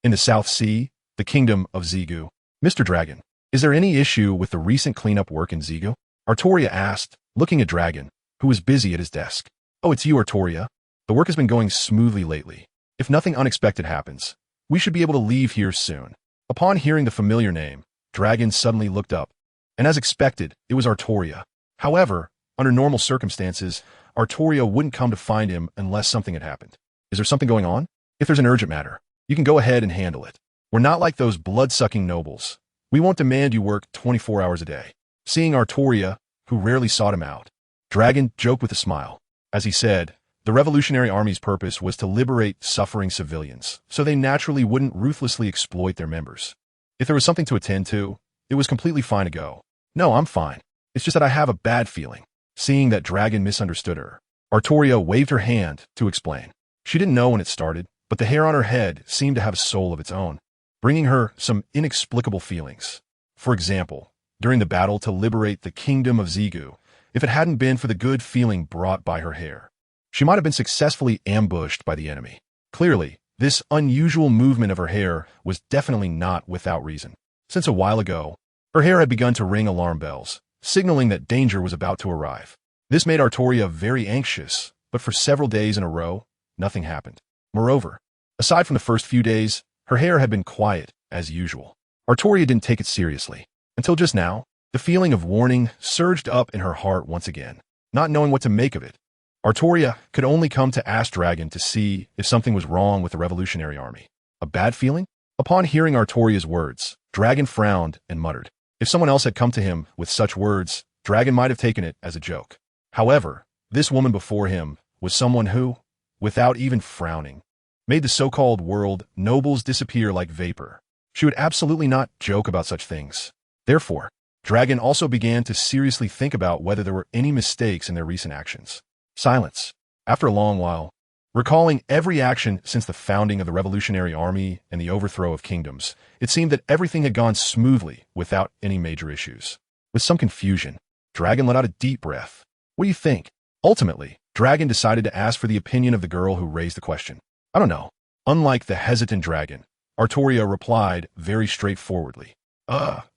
In the South Sea, the kingdom of Zigu. "Mr. Dragon, is there any issue with the recent cleanup work in Zigu?" Artoria asked, looking at Dragon, who was busy at his desk. "Oh, it's you, Artoria. The work has been going smoothly lately. If nothing unexpected happens, we should be able to leave here soon." Upon hearing the familiar name, Dragon suddenly looked up, and as expected, it was Artoria. However, under normal circumstances, Artoria wouldn't come to find him unless something had happened. "Is there something going on? If there's an urgent matter, you can go ahead and handle it. We're not like those blood-sucking nobles. We won't demand you work 24 hours a day." Seeing Artoria, who rarely sought him out, Dragon joked with a smile. As he said, the Revolutionary Army's purpose was to liberate suffering civilians, so they naturally wouldn't ruthlessly exploit their members. If there was something to attend to, it was completely fine to go. "No, I'm fine. It's just that I have a bad feeling." Seeing that Dragon misunderstood her, Artoria waved her hand to explain. She didn't know when it started, but the hair on her head seemed to have a soul of its own, bringing her some inexplicable feelings. For example, during the battle to liberate the kingdom of Zigu, if it hadn't been for the good feeling brought by her hair, she might have been successfully ambushed by the enemy. Clearly, this unusual movement of her hair was definitely not without reason. Since a while ago, her hair had begun to ring alarm bells, signaling that danger was about to arrive. This made Artoria very anxious, but for several days in a row, nothing happened. Moreover, aside from the first few days, her hair had been quiet, as usual. Artoria didn't take it seriously. Until just now, the feeling of warning surged up in her heart once again. Not knowing what to make of it, Artoria could only come to ask Dragon to see if something was wrong with the Revolutionary Army. A bad feeling? Upon hearing Artoria's words, Dragon frowned and muttered. If someone else had come to him with such words, Dragon might have taken it as a joke. However, this woman before him was someone who, without even frowning, made the so-called world nobles disappear like vapor. She would absolutely not joke about such things. Therefore, Dragon also began to seriously think about whether there were any mistakes in their recent actions. Silence. After a long while, recalling every action since the founding of the Revolutionary Army and the overthrow of kingdoms, it seemed that everything had gone smoothly without any major issues. With some confusion, Dragon let out a deep breath. What do you think? Ultimately, Dragon decided to ask for the opinion of the girl who raised the question. I don't know. Unlike the hesitant Dragon, Artoria replied very straightforwardly.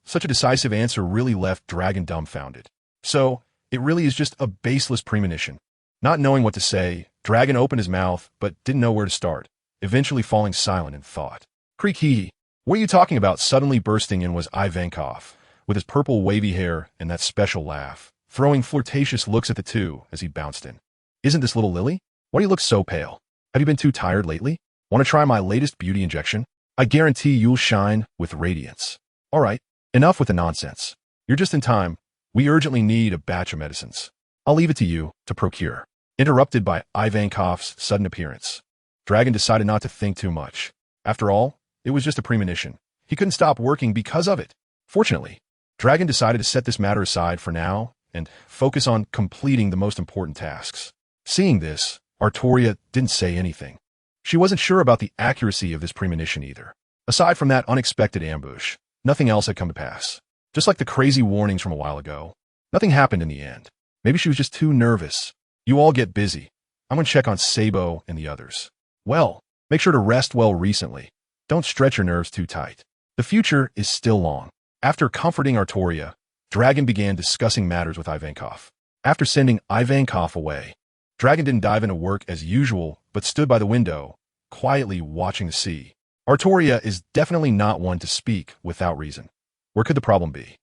Such a decisive answer really left Dragon dumbfounded. So, it really is just a baseless premonition. Not knowing what to say, Dragon opened his mouth but didn't know where to start, eventually falling silent in thought. Creak hee. What are you talking about? Suddenly bursting in was Ivankov, with his purple wavy hair and that special laugh, throwing flirtatious looks at the two as he bounced in. Isn't this little Lily? Why do you look so pale? Have you been too tired lately? Want to try my latest beauty injection? I guarantee you'll shine with radiance. All right, enough with the nonsense. You're just in time. We urgently need a batch of medicines. I'll leave it to you to procure. Interrupted by Ivankov's sudden appearance, Dragon decided not to think too much. After all, it was just a premonition. He couldn't stop working because of it. Fortunately, Dragon decided to set this matter aside for now and focus on completing the most important tasks. Seeing this, Artoria didn't say anything. She wasn't sure about the accuracy of this premonition either. Aside from that unexpected ambush, nothing else had come to pass. Just like the crazy warnings from a while ago, nothing happened in the end. Maybe she was just too nervous. You all get busy. I'm going to check on Sabo and the others. Well, make sure to rest well recently. Don't stretch your nerves too tight. The future is still long. After comforting Artoria, Dragon began discussing matters with Ivankov. After sending Ivankov away, Dragon didn't dive into work as usual, but stood by the window, quietly watching the sea. Artoria is definitely not one to speak without reason. Where could the problem be?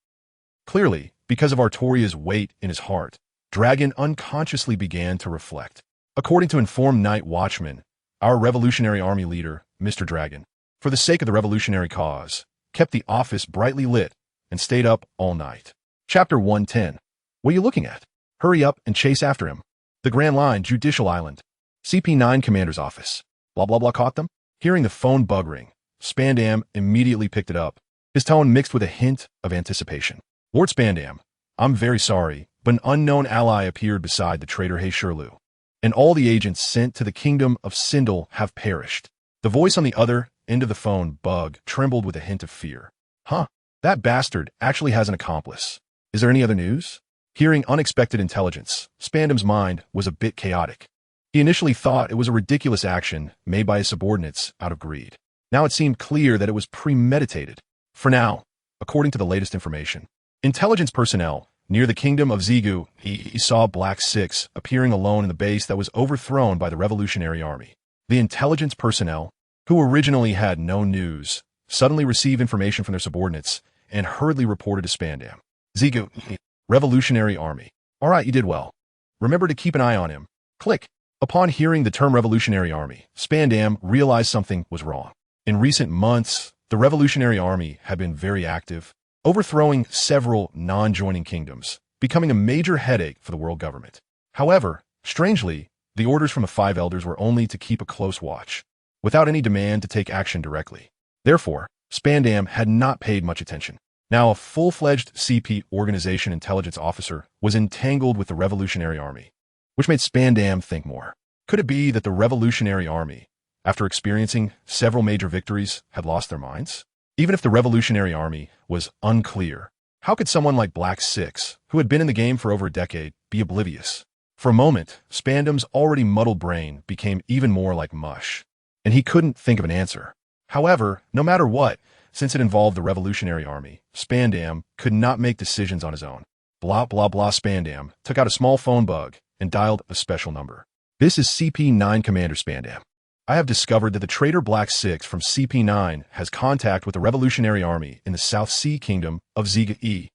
Clearly, because of Artoria's weight in his heart, Dragon unconsciously began to reflect. According to informed night watchman, our Revolutionary Army leader, Mr. Dragon, for the sake of the revolutionary cause, kept the office brightly lit and stayed up all night. Chapter 110. What are you looking at? Hurry up and chase after him. The Grand Line, Judicial Island. CP9 Commander's office. Blah blah blah caught them? Hearing the phone bug ring, Spandam immediately picked it up, his tone mixed with a hint of anticipation. Lord Spandam, I'm very sorry, but an unknown ally appeared beside the traitor Heishirlu, and all the agents sent to the kingdom of Sindel have perished. The voice on the other end of the phone bug trembled with a hint of fear. Huh, that bastard actually has an accomplice. Is there any other news? Hearing unexpected intelligence, Spandam's mind was a bit chaotic. He initially thought it was a ridiculous action made by his subordinates out of greed. Now it seemed clear that it was premeditated. For now, according to the latest information, intelligence personnel near the kingdom of Zigu, he saw Black Six appearing alone in the base that was overthrown by the Revolutionary Army. The intelligence personnel, who originally had no news, suddenly received information from their subordinates and hurriedly reported to Spandam. Zigu, Revolutionary Army. All right, you did well. Remember to keep an eye on him. Click. Upon hearing the term Revolutionary Army, Spandam realized something was wrong. In recent months, the Revolutionary Army had been very active, overthrowing several non-joining kingdoms, becoming a major headache for the world government. However, strangely, the orders from the Five Elders were only to keep a close watch, without any demand to take action directly. Therefore, Spandam had not paid much attention. Now a full-fledged CP organization intelligence officer was entangled with the Revolutionary Army, which made Spandam think more. Could it be that the Revolutionary Army, after experiencing several major victories, had lost their minds? Even if the Revolutionary Army was unclear, how could someone like Black Six, who had been in the game for over a decade, be oblivious? For a moment, Spandam's already muddled brain became even more like mush, and he couldn't think of an answer. However, no matter what, since it involved the Revolutionary Army, Spandam could not make decisions on his own. Blah blah blah. Spandam took out a small phone bug and dialed a special number. This is CP9 Commander Spandam. I have discovered that the traitor Black Six from CP9 has contact with the Revolutionary Army in the South Sea Kingdom of Ziga-E,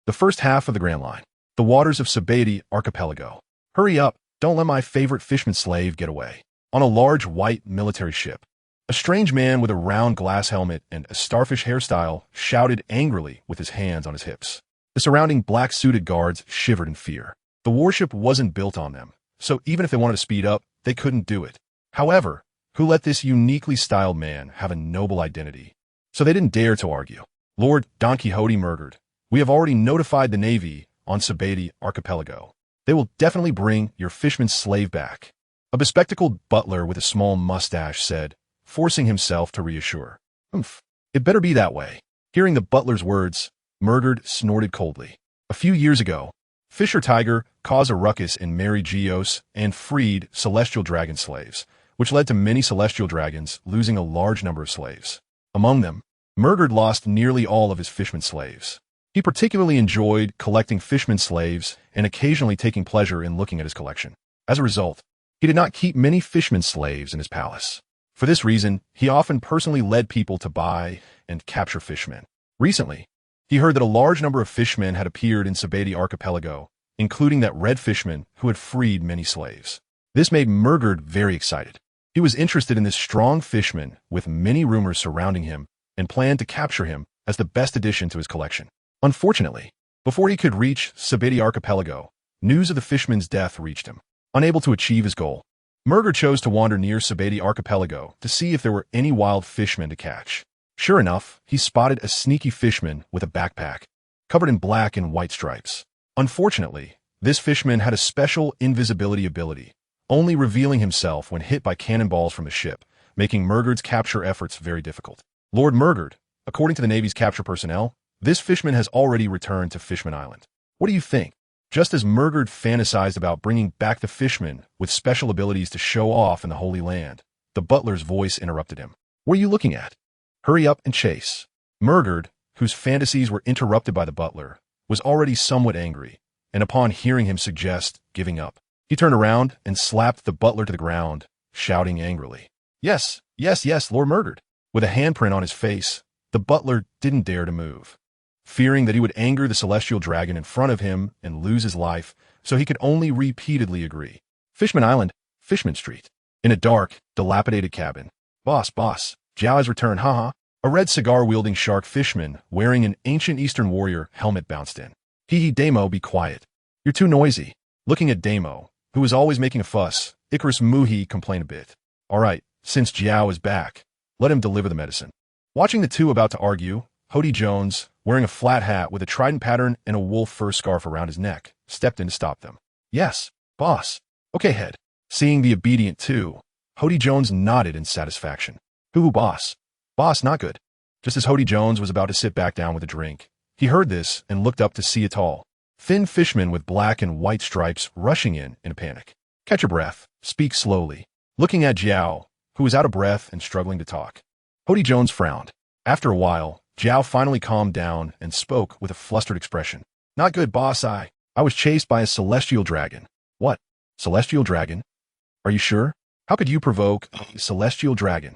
the first half of the Grand Line, the waters of Sabaody Archipelago. Hurry up, don't let my favorite fishman slave get away. On a large white military ship, a strange man with a round glass helmet and a starfish hairstyle shouted angrily with his hands on his hips. The surrounding black-suited guards shivered in fear. The warship wasn't built on them, so even if they wanted to speed up, they couldn't do it. However, who let this uniquely styled man have a noble identity? So they didn't dare to argue. Lord Don Quixote murdered. We have already notified the Navy on Sabeti Archipelago. They will definitely bring your fisherman's slave back. A bespectacled butler with a small mustache said, forcing himself to reassure. Oomph. It better be that way. Hearing the butler's words, Murdered snorted coldly. A few years ago, Fisher Tiger caused a ruckus in Mary Geos and freed celestial dragon slaves, which led to many celestial dragons losing a large number of slaves. Among them, Murdered lost nearly all of his fishman slaves. He particularly enjoyed collecting fishman slaves and occasionally taking pleasure in looking at his collection. As a result, he did not keep many fishman slaves in his palace. For this reason, he often personally led people to buy and capture fishmen. Recently, he heard that a large number of fishmen had appeared in Sabeti Archipelago, including that red fishman who had freed many slaves. This made Murdered very excited. He was interested in this strong fishman with many rumors surrounding him and planned to capture him as the best addition to his collection. Unfortunately, before he could reach Sabeti Archipelago, news of the fishman's death reached him. Unable to achieve his goal, Murdered chose to wander near Sabeti Archipelago to see if there were any wild fishmen to catch. Sure enough, he spotted a sneaky fishman with a backpack, covered in black and white stripes. Unfortunately, this fishman had a special invisibility ability, only revealing himself when hit by cannonballs from the ship, making Murdered's capture efforts very difficult. Lord Murdered, according to the Navy's capture personnel, this fishman has already returned to Fishman Island. What do you think? Just as Murdered fantasized about bringing back the fishman with special abilities to show off in the Holy Land, the butler's voice interrupted him. What are you looking at? Hurry up and chase. Murdered, whose fantasies were interrupted by the butler, was already somewhat angry, and upon hearing him suggest giving up, he turned around and slapped the butler to the ground, shouting angrily, Yes, yes, yes, Lord Murdered. With a handprint on his face, the butler didn't dare to move, fearing that he would anger the celestial dragon in front of him and lose his life, so he could only repeatedly agree. Fishman Island, Fishman Street. In a dark, dilapidated cabin. Boss, Jiao has returned, haha. A red cigar-wielding shark fishman wearing an ancient Eastern warrior helmet bounced in. Hee Damo, be quiet. You're too noisy. Looking at Damo, who was always making a fuss, Icarus Muhi complained a bit. All right, since Jiao is back, let him deliver the medicine. Watching the two about to argue, Hody Jones, wearing a flat hat with a trident pattern and a wolf fur scarf around his neck, stepped in to stop them. Yes, boss. Okay, head. Seeing the obedient two, Hody Jones nodded in satisfaction. Hoo-hoo, boss. Boss, not good. Just as Hody Jones was about to sit back down with a drink, he heard this and looked up to see a tall, thin fishman with black and white stripes rushing in a panic. Catch your breath. Speak slowly. Looking at Jiao, who was out of breath and struggling to talk. Hody Jones frowned. After a while, Jiao finally calmed down and spoke with a flustered expression. Not good, boss. I was chased by a celestial dragon. What? Celestial dragon? Are you sure? How could you provoke a celestial dragon?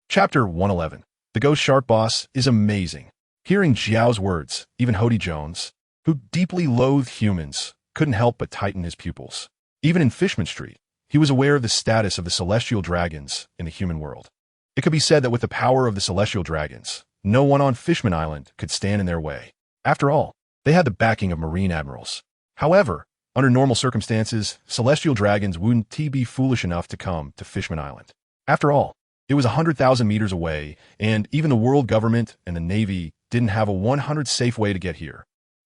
Chapter 111. The Ghost Shark Boss is amazing. Hearing Jiao's words, even Hody Jones, who deeply loathed humans, couldn't help but tighten his pupils. Even in Fishman Street, he was aware of the status of the celestial dragons in the human world. It could be said that with the power of the celestial dragons, no one on Fishman Island could stand in their way. After all, they had the backing of marine admirals. However, under normal circumstances, celestial dragons wouldn't be foolish enough to come to Fishman Island. After all, it was 100,000 meters away, and even the world government and the Navy didn't have a 100 safe way to get here.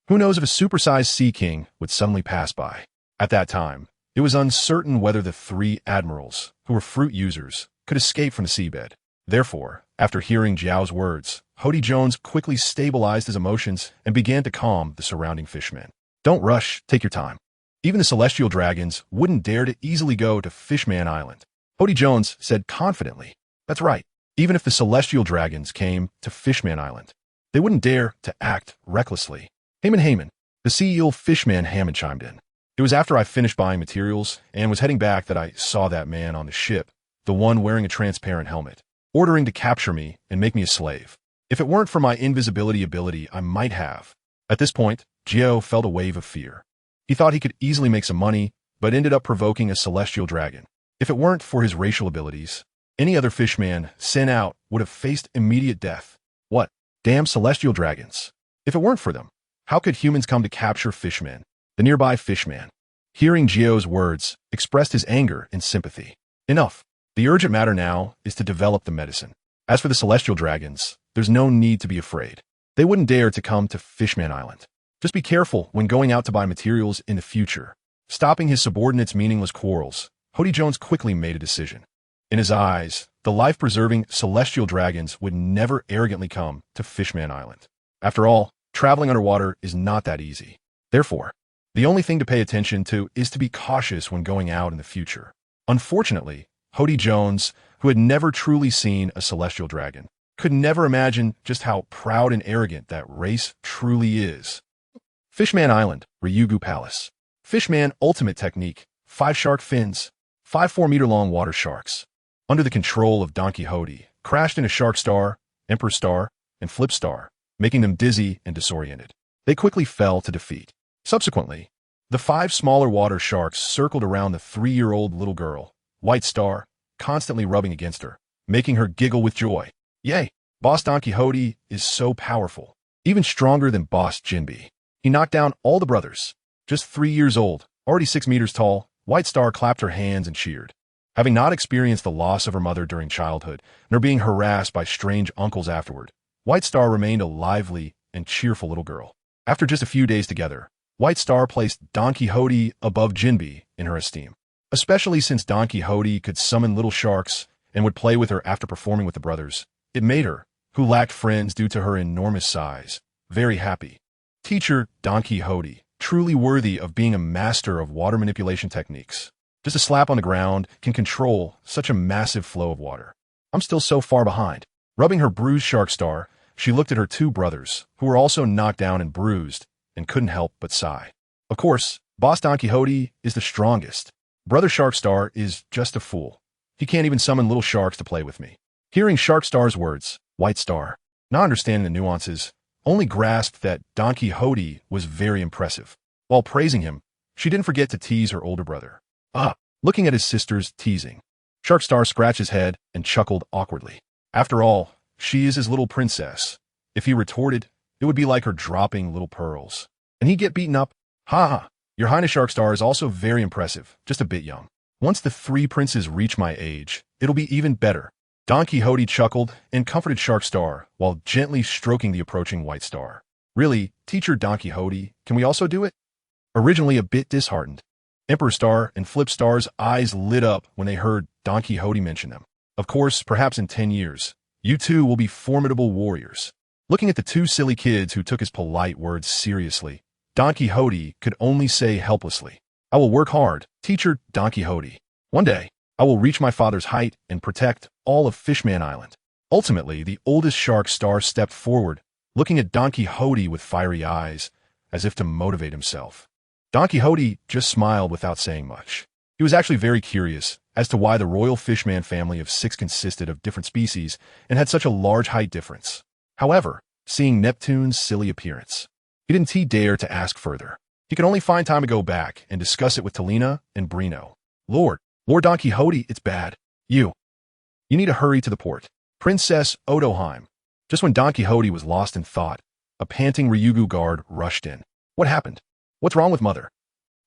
Who knows if a supersized Sea King would suddenly pass by? At that time, it was uncertain whether the three admirals, who were fruit users, could escape from the seabed. Therefore, after hearing Jiao's words, Hody Jones quickly stabilized his emotions and began to calm the surrounding fishmen. Don't rush, take your time. Even the celestial dragons wouldn't dare to easily go to Fishman Island. Hody Jones said confidently, That's right. Even if the celestial dragons came to Fishman Island, they wouldn't dare to act recklessly. Heyman, the CEO of Fishman Hammond chimed in. It was after I finished buying materials and was heading back that I saw that man on the ship, the one wearing a transparent helmet, ordering to capture me and make me a slave. If it weren't for my invisibility ability, I might have. At this point, Jiao felt a wave of fear. He thought he could easily make some money, but ended up provoking a celestial dragon. If it weren't for his racial abilities, any other fishman sent out would have faced immediate death. What? Damn celestial dragons. If it weren't for them, how could humans come to capture fishmen? The nearby fishman, hearing Jiao's words, expressed his anger and sympathy. Enough. The urgent matter now is to develop the medicine. As for the celestial dragons, there's no need to be afraid. They wouldn't dare to come to Fishman Island. Just be careful when going out to buy materials in the future. Stopping his subordinates' meaningless quarrels, Hody Jones quickly made a decision. In his eyes, the life-preserving celestial dragons would never arrogantly come to Fishman Island. After all, traveling underwater is not that easy. Therefore, the only thing to pay attention to is to be cautious when going out in the future. Unfortunately, Hody Jones, who had never truly seen a celestial dragon, could never imagine just how proud and arrogant that race truly is. Fishman Island, Ryugu Palace. Fishman Ultimate Technique, 5 shark fins, 5 4-meter-long water sharks. Under the control of Don Quixote, crashed into Shark Star, Emperor Star, and Flip Star, making them dizzy and disoriented. They quickly fell to defeat. Subsequently, the 5 smaller water sharks circled around the 3-year-old little girl, White Star, constantly rubbing against her, making her giggle with joy. Yay! Boss Don Quixote is so powerful, even stronger than Boss Jinbe. He knocked down all the brothers. Just 3 years old, already 6 meters tall, White Star clapped her hands and cheered. Having not experienced the loss of her mother during childhood, nor being harassed by strange uncles afterward, White Star remained a lively and cheerful little girl. After just a few days together, White Star placed Don Quixote above Jinbe in her esteem, especially since Don Quixote could summon little sharks and would play with her after performing with the brothers. It made her, who lacked friends due to her enormous size, very happy. Teacher Don Quixote, truly worthy of being a master of water manipulation techniques. Just a slap on the ground can control such a massive flow of water. I'm still so far behind. Rubbing her bruised Shark Star, she looked at her 2 brothers, who were also knocked down and bruised, and couldn't help but sigh. Of course, Boss Don Quixote is the strongest. Brother Shark Star is just a fool. He can't even summon little sharks to play with me. Hearing Shark Star's words, White Star, not understanding the nuances, only grasped that Don Quixote was very impressive. While praising him, she didn't forget to tease her older brother. Looking at his sister's teasing, Shark Star scratched his head and chuckled awkwardly. After all, she is his little princess. If he retorted, it would be like her dropping little pearls. And he'd get beaten up. Ha ha, Your Highness Shark Star is also very impressive, just a bit young. Once the 3 princes reach my age, it'll be even better. Don Quixote chuckled and comforted Shark Star while gently stroking the approaching White Star. Really, Teacher Don Quixote, can we also do it? Originally a bit disheartened, Emperor Star and Flip Star's eyes lit up when they heard Don Quixote mention them. Of course, perhaps in 10 years, you two will be formidable warriors. Looking at the 2 silly kids who took his polite words seriously, Don Quixote could only say helplessly, I will work hard, Teacher Don Quixote. One day, I will reach my father's height and protect all of Fishman Island. Ultimately, the oldest Shark Star stepped forward, looking at Don Quixote with fiery eyes, as if to motivate himself. Don Quixote just smiled without saying much. He was actually very curious as to why the royal Fishman family of 6 consisted of different species and had such a large height difference. However, seeing Neptune's silly appearance, he didn't dare to ask further. He could only find time to go back and discuss it with Talina and Brino. Lord Don Quixote, it's bad. You need to hurry to the port. Princess Odoheim. Just when Don Quixote was lost in thought, a panting Ryugu guard rushed in. What happened? What's wrong with Mother?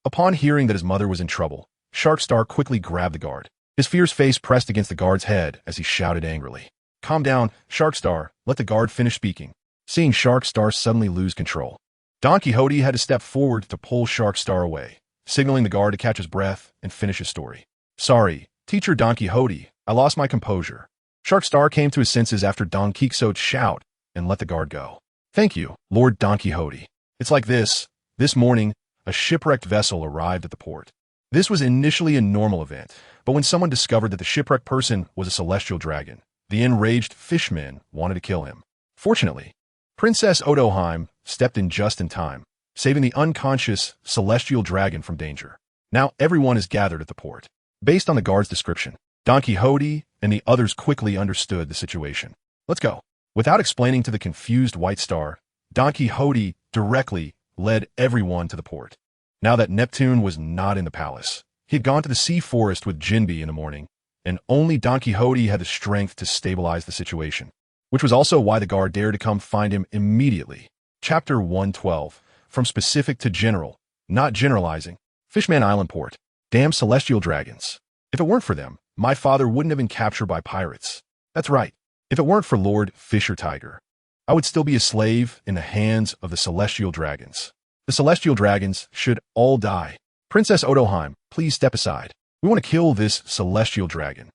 Upon hearing that his mother was in trouble, Shark Star quickly grabbed the guard. His fierce face pressed against the guard's head as he shouted angrily. Calm down, Shark Star, let the guard finish speaking. Seeing Shark Star suddenly lose control, Don Quixote had to step forward to pull Shark Star away, signaling the guard to catch his breath and finish his story. Sorry, Teacher Don Quixote, I lost my composure. Shark Star came to his senses after Don Quixote's shout and let the guard go. Thank you, Lord Don Quixote. It's like this. This morning, a shipwrecked vessel arrived at the port. This was initially a normal event, but when someone discovered that the shipwrecked person was a celestial dragon, the enraged fishmen wanted to kill him. Fortunately, Princess Odoheim stepped in just in time, saving the unconscious celestial dragon from danger. Now everyone is gathered at the port. Based on the guard's description, Don Quixote and the others quickly understood the situation. Let's go. Without explaining to the confused White Star, Don Quixote directly led everyone to the port. Now that Neptune was not in the palace, he had gone to the sea forest with Jinbe in the morning, and only Don Quixote had the strength to stabilize the situation, which was also why the guard dared to come find him immediately. Chapter 112, From Specific to General, Not Generalizing. Fishman Island Port. Damn celestial dragons. If it weren't for them, my father wouldn't have been captured by pirates. That's right. If it weren't for Lord Fisher Tiger, I would still be a slave in the hands of the Celestial Dragons. The Celestial Dragons should all die. Princess Odoheim, please step aside. We want to kill this Celestial Dragon.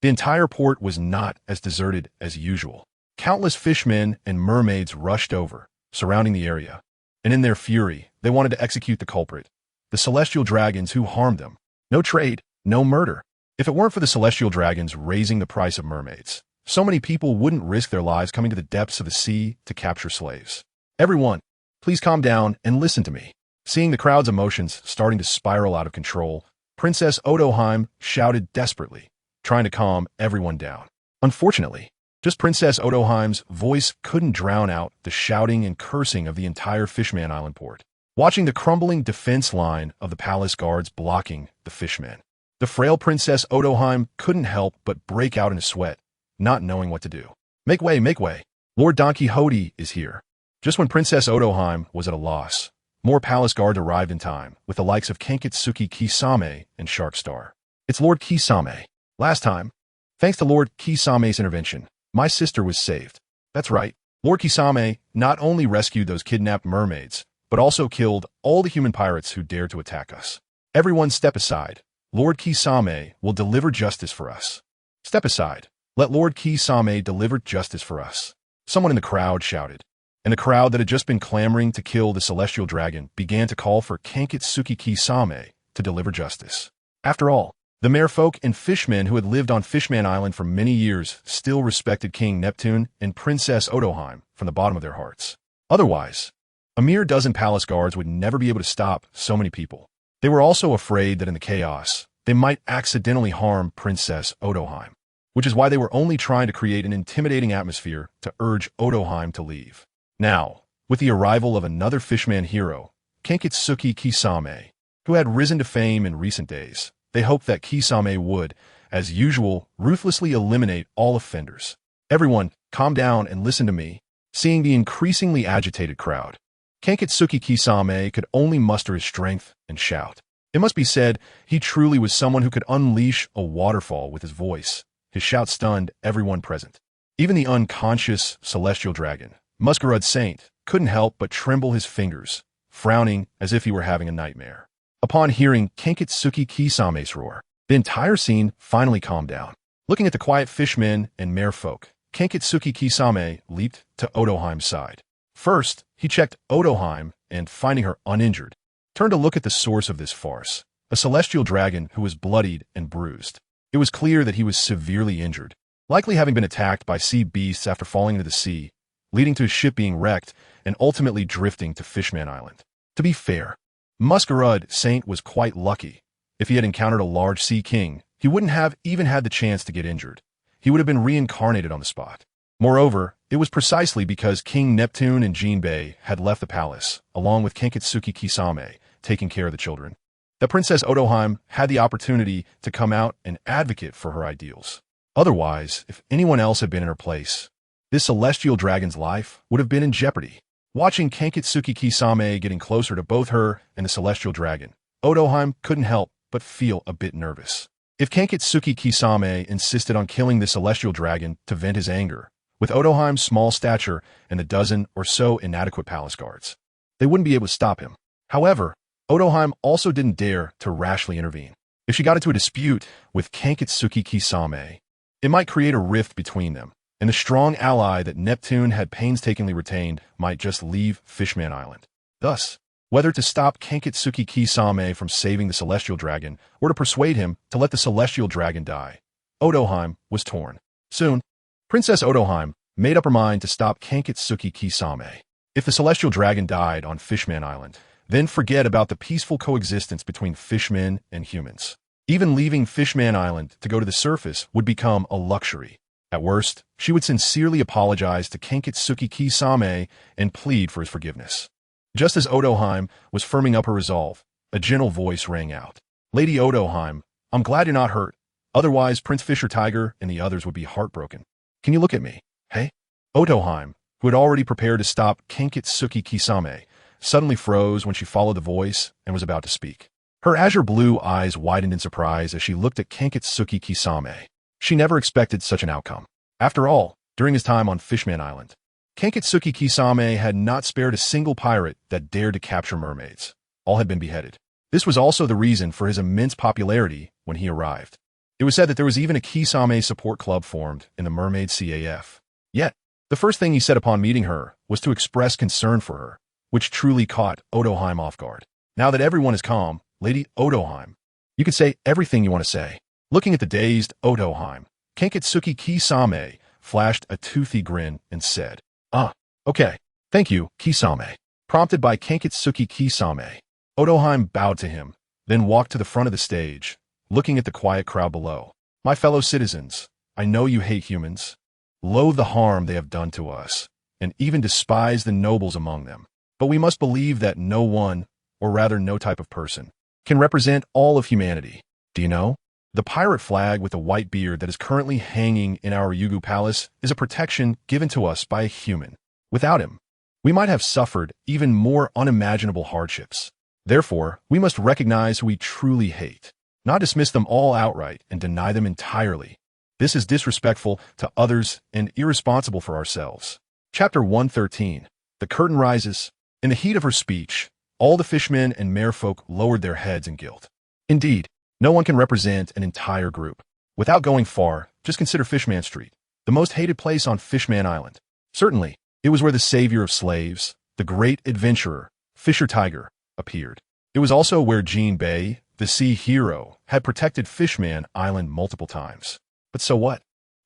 The entire port was not as deserted as usual. Countless fishmen and mermaids rushed over, surrounding the area. And in their fury, they wanted to execute the culprit, the Celestial Dragons who harmed them. No trade, no murder. If it weren't for the Celestial Dragons raising the price of mermaids, so many people wouldn't risk their lives coming to the depths of the sea to capture slaves. Everyone, please calm down and listen to me. Seeing the crowd's emotions starting to spiral out of control, Princess Odoheim shouted desperately, trying to calm everyone down. Unfortunately, just Princess Odoheim's voice couldn't drown out the shouting and cursing of the entire Fishman Island port. Watching the crumbling defense line of the palace guards blocking the fishmen, the frail Princess Odoheim couldn't help but break out in a sweat, not knowing what to do. Make way, make way. Lord Don Quixote is here. Just when Princess Odoheim was at a loss, more palace guards arrived in time, with the likes of Kankatsuki Kisame and Sharkstar. It's Lord Kisame. Last time, thanks to Lord Kisame's intervention, my sister was saved. That's right. Lord Kisame not only rescued those kidnapped mermaids, but also killed all the human pirates who dared to attack us. Everyone step aside. Lord Kisame will deliver justice for us. Step aside. Let Lord Kisame deliver justice for us. Someone in the crowd shouted, and the crowd that had just been clamoring to kill the Celestial Dragon began to call for Kankatsuki Kisame to deliver justice. After all, the merfolk and fishmen who had lived on Fishman Island for many years still respected King Neptune and Princess Odoheim from the bottom of their hearts. Otherwise, a mere dozen palace guards would never be able to stop so many people. They were also afraid that in the chaos, they might accidentally harm Princess Odoheim, which is why they were only trying to create an intimidating atmosphere to urge Odoheim to leave. Now, with the arrival of another fishman hero, Kankatsuki Kisame, who had risen to fame in recent days, they hoped that Kisame would, as usual, ruthlessly eliminate all offenders. Everyone, calm down and listen to me. Seeing the increasingly agitated crowd, Kankatsuki Kisame could only muster his strength and shout. It must be said, he truly was someone who could unleash a waterfall with his voice. His shout stunned everyone present. Even the unconscious Celestial Dragon, Masquerade Saint, couldn't help but tremble his fingers, frowning as if he were having a nightmare. Upon hearing Kankatsuki Kisame's roar, the entire scene finally calmed down. Looking at the quiet fishmen and merfolk, Kankatsuki Kisame leaped to Odoheim's side. First, he checked Odoheim and, finding her uninjured, turned to look at the source of this farce, a Celestial Dragon who was bloodied and bruised. It was clear that he was severely injured, likely having been attacked by sea beasts after falling into the sea, leading to his ship being wrecked and ultimately drifting to Fishman Island. To be fair, Masquerade Saint was quite lucky. If he had encountered a large sea king, he wouldn't have even had the chance to get injured. He would have been reincarnated on the spot. Moreover, it was precisely because King Neptune and Jinbei had left the palace, along with Kankatsuki Kisame, taking care of the children, that Princess Odoheim had the opportunity to come out and advocate for her ideals. Otherwise, if anyone else had been in her place, this Celestial Dragon's life would have been in jeopardy. Watching Kankatsuki Kisame getting closer to both her and the Celestial Dragon, Odoheim couldn't help but feel a bit nervous. If Kankatsuki Kisame insisted on killing the Celestial Dragon to vent his anger, with Odoheim's small stature and the dozen or so inadequate palace guards, they wouldn't be able to stop him. However, Odoheim also didn't dare to rashly intervene. If she got into a dispute with Kankatsuki Kisame, it might create a rift between them, and the strong ally that Neptune had painstakingly retained might just leave Fishman Island. Thus, whether to stop Kankatsuki Kisame from saving the Celestial Dragon or to persuade him to let the Celestial Dragon die, Odoheim was torn. Soon, Princess Odoheim made up her mind to stop Kankatsuki Kisame. If the Celestial Dragon died on Fishman Island, then forget about the peaceful coexistence between fishmen and humans. Even leaving Fishman Island to go to the surface would become a luxury. At worst, she would sincerely apologize to Kankatsuki Kisame and plead for his forgiveness. Just as Odoheim was firming up her resolve, a gentle voice rang out. "Lady Odoheim, I'm glad you're not hurt. Otherwise, Prince Fisher Tiger and the others would be heartbroken. Can you look at me, hey?" Odoheim, who had already prepared to stop Kankatsuki Kisame, suddenly froze when she followed the voice and was about to speak. Her azure blue eyes widened in surprise as she looked at Kankatsuki Kisame. She never expected such an outcome. After all, during his time on Fishman Island. Kankatsuki Kisame had not spared a single pirate that dared to capture mermaids. All had been beheaded. This was also the reason for his immense popularity when he arrived. It was said that there was even a Kisame support club formed in the Mermaid CAF. Yet, the first thing he said upon meeting her was to express concern for her, which truly caught Otoheim off guard. Now that everyone is calm, Lady Otoheim, you can say everything you want to say. Looking at the dazed Otoheim, Kankatsuki Kisame flashed a toothy grin and said, okay. Thank you, Kisame. Prompted by Kankatsuki Kisame, Otoheim bowed to him, then walked to the front of the stage, looking at the quiet crowd below. My fellow citizens, I know you hate humans, loathe the harm they have done to us, and even despise the nobles among them. But we must believe that no one, or rather no type of person, can represent all of humanity. Do you know? The pirate flag with the white beard that is currently hanging in our Yugu Palace is a protection given to us by a human. Without him, we might have suffered even more unimaginable hardships. Therefore, we must recognize who we truly hate, not dismiss them all outright and deny them entirely. This is disrespectful to others and irresponsible for ourselves. Chapter 113. The curtain rises. In the heat of her speech, all the fishmen and merfolk lowered their heads in guilt. Indeed, no one can represent an entire group. Without going far, just consider Fishman Street, the most hated place on Fishman Island. Certainly, it was where the savior of slaves, the great adventurer, Fisher Tiger, appeared. It was also where Jean Bay, the sea hero, had protected Fishman Island multiple times. But so what?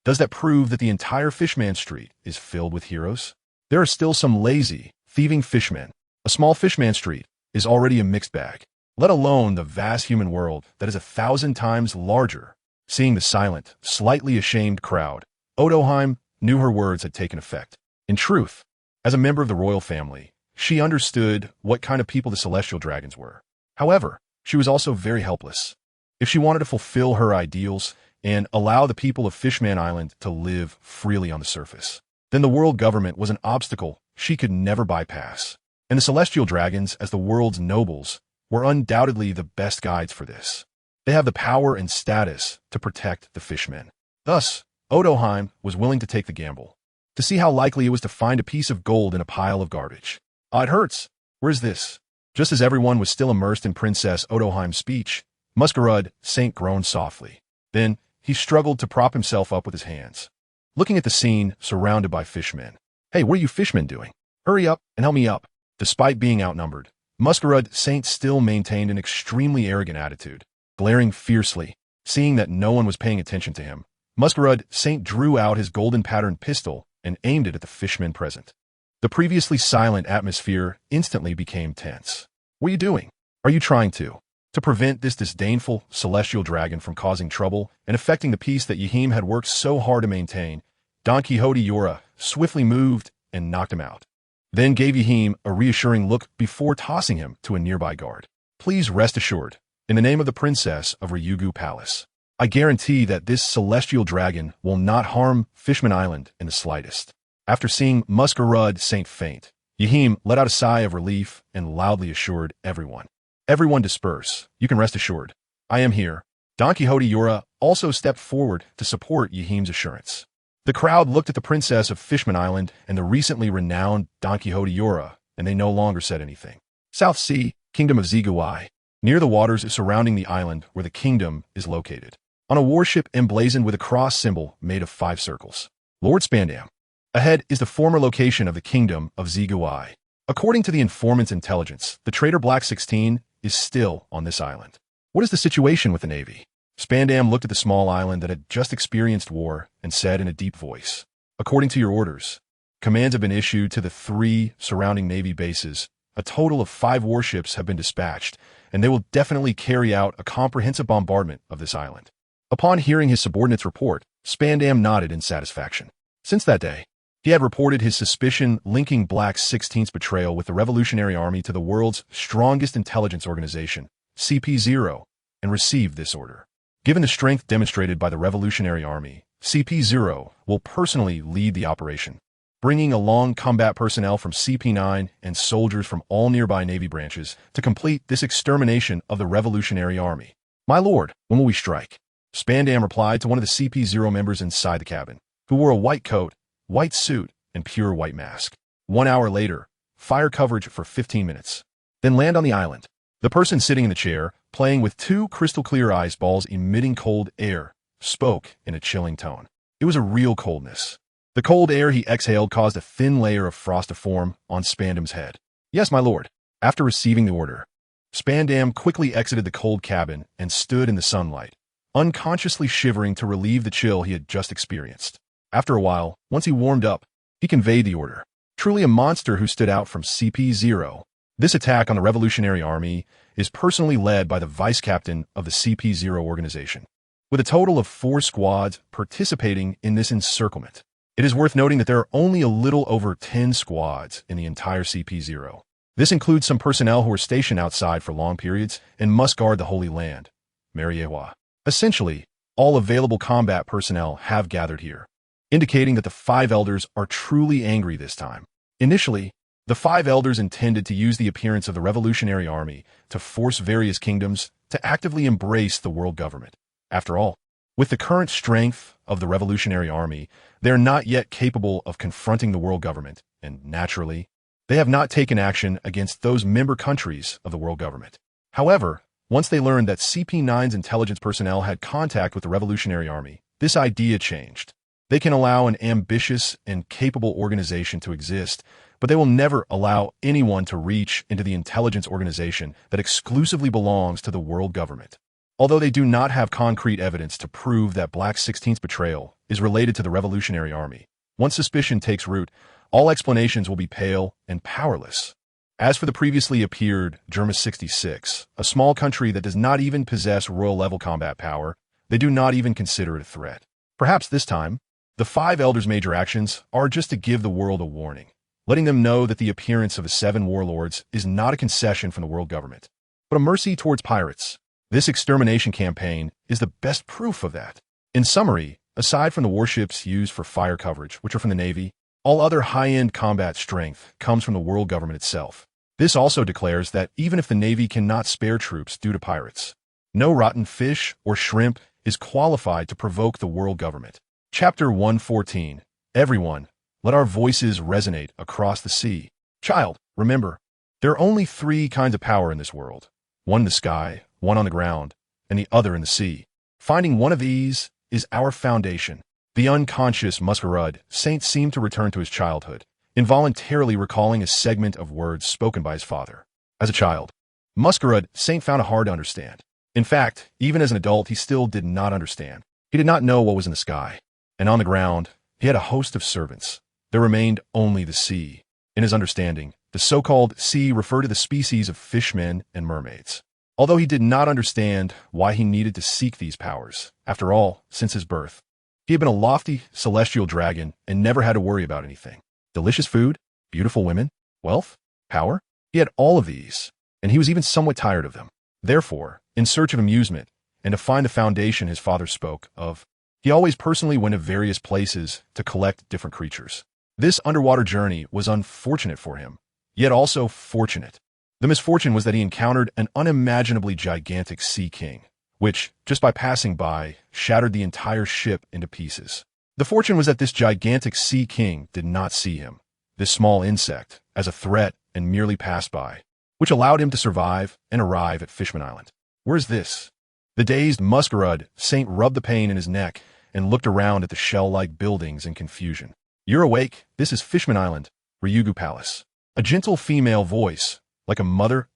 Does that prove that the entire Fishman Street is filled with heroes? There are still some lazy, thieving fishmen. A small Fishman Street is already a mixed bag, let alone the vast human world that is 1,000 times larger. Seeing the silent, slightly ashamed crowd, Otoheim knew her words had taken effect. In truth, as a member of the royal family, she understood what kind of people the celestial dragons were. However, she was also very helpless. If she wanted to fulfill her ideals and allow the people of Fishman Island to live freely on the surface, then the world government was an obstacle she could never bypass. And the celestial dragons, as the world's nobles, were undoubtedly the best guides for this. They have the power and status to protect the fishmen. Thus, Otoheim was willing to take the gamble, to see how likely it was to find a piece of gold in a pile of garbage. It hurts. Where's this? Just as everyone was still immersed in Princess Otoheim's speech, Masquerade Saint groaned softly. Then, he struggled to prop himself up with his hands, looking at the scene surrounded by fishmen. Hey, what are you fishmen doing? Hurry up and help me up. Despite being outnumbered, Masquerade Saint still maintained an extremely arrogant attitude, glaring fiercely. Seeing that no one was paying attention to him, Masquerade Saint drew out his golden-patterned pistol and aimed it at the fishmen present. The previously silent atmosphere instantly became tense. What are you doing? Are you trying to prevent this disdainful celestial dragon from causing trouble and affecting the peace that Yahim had worked so hard to maintain? Don Quixote Yora swiftly moved and knocked him out, then gave Yahim a reassuring look before tossing him to a nearby guard. Please rest assured, in the name of the princess of Ryugu Palace, I guarantee that this celestial dragon will not harm Fishman Island in the slightest. After seeing Masquerade Saint faint, Yahim let out a sigh of relief and loudly assured everyone. Everyone disperse. You can rest assured. I am here. Don Quixote Yora also stepped forward to support Yahim's assurance. The crowd looked at the princess of Fishman Island and the recently renowned Don Quixote Yora, and they no longer said anything. South Sea, Kingdom of Ziguai. Near the waters surrounding the island where the kingdom is located, on a warship emblazoned with a cross symbol made of 5 circles. Lord Spandam. Ahead is the former location of the Kingdom of Ziguai. According to the informant's intelligence, the trader Black 16 is still on this island. What is the situation with the Navy? Spandam looked at the small island that had just experienced war and said in a deep voice, according to your orders, commands have been issued to the 3 surrounding Navy bases. A total of 5 warships have been dispatched, and they will definitely carry out a comprehensive bombardment of this island. Upon hearing his subordinate's report, Spandam nodded in satisfaction. Since that day, he had reported his suspicion linking Black 16's betrayal with the Revolutionary Army to the world's strongest intelligence organization, CP0, and received this order. Given the strength demonstrated by the Revolutionary Army, CP0 will personally lead the operation, bringing along combat personnel from CP9 and soldiers from all nearby Navy branches to complete this extermination of the Revolutionary Army. My lord, when will we strike? Spandam replied to one of the CP0 members inside the cabin, who wore a white coat white suit, and pure white mask. 1 hour later, fire coverage for 15 minutes. Then land on the island. The person sitting in the chair, playing with 2 crystal-clear ice balls emitting cold air, spoke in a chilling tone. It was a real coldness. The cold air he exhaled caused a thin layer of frost to form on Spandam's head. Yes, my lord. After receiving the order, Spandam quickly exited the cold cabin and stood in the sunlight, unconsciously shivering to relieve the chill he had just experienced. After a while, once he warmed up, he conveyed the order. Truly a monster who stood out from CP0. This attack on the Revolutionary Army is personally led by the vice-captain of the CP0 organization, with a total of 4 squads participating in this encirclement. It is worth noting that there are only a little over 10 squads in the entire CP0. This includes some personnel who are stationed outside for long periods and must guard the Holy Land, Mariewa. Essentially, all available combat personnel have gathered here, indicating that the 5 elders are truly angry this time. Initially, the 5 elders intended to use the appearance of the Revolutionary Army to force various kingdoms to actively embrace the world government. After all, with the current strength of the Revolutionary Army, they are not yet capable of confronting the world government, and naturally, they have not taken action against those member countries of the world government. However, once they learned that CP9's intelligence personnel had contact with the Revolutionary Army, this idea changed. They can allow an ambitious and capable organization to exist, but they will never allow anyone to reach into the intelligence organization that exclusively belongs to the world government. Although they do not have concrete evidence to prove that Black 16th's betrayal is related to the Revolutionary Army, once suspicion takes root, all explanations will be pale and powerless. As for the previously appeared Germa 66, a small country that does not even possess royal-level combat power, they do not even consider it a threat. Perhaps this time, the 5 elders' major actions are just to give the world a warning, letting them know that the appearance of the 7 warlords is not a concession from the world government, but a mercy towards pirates. This extermination campaign is the best proof of that. In summary, aside from the warships used for fire coverage, which are from the Navy, all other high-end combat strength comes from the world government itself. This also declares that even if the Navy cannot spare troops due to pirates, no rotten fish or shrimp is qualified to provoke the world government. Chapter 114. Everyone, let our voices resonate across the sea. Child, remember, there are only 3 kinds of power in this world. One in the sky, one on the ground, and the other in the sea. Finding one of these is our foundation. The unconscious Muscarud Saint seemed to return to his childhood, involuntarily recalling a segment of words spoken by his father. As a child, Muscarud Saint found it hard to understand. In fact, even as an adult, he still did not understand. He did not know what was in the sky. And on the ground, he had a host of servants. There remained only the sea. In his understanding, the so-called sea referred to the species of fishmen and mermaids. Although he did not understand why he needed to seek these powers, after all, since his birth, he had been a lofty, celestial dragon and never had to worry about anything. Delicious food, beautiful women, wealth, power. He had all of these, and he was even somewhat tired of them. Therefore, in search of amusement, and to find the foundation his father spoke of, he always personally went to various places to collect different creatures. This underwater journey was unfortunate for him, yet also fortunate. The misfortune was that he encountered an unimaginably gigantic sea king, which, just by passing by, shattered the entire ship into pieces. The fortune was that this gigantic sea king did not see him, this small insect, as a threat and merely passed by, which allowed him to survive and arrive at Fishman Island. Where's this? The dazed Muscarud Saint rubbed the pain in his neck and looked around at the shell-like buildings in confusion. You're awake. This is Fishman Island, Ryugu Palace. A gentle female voice, like a mother's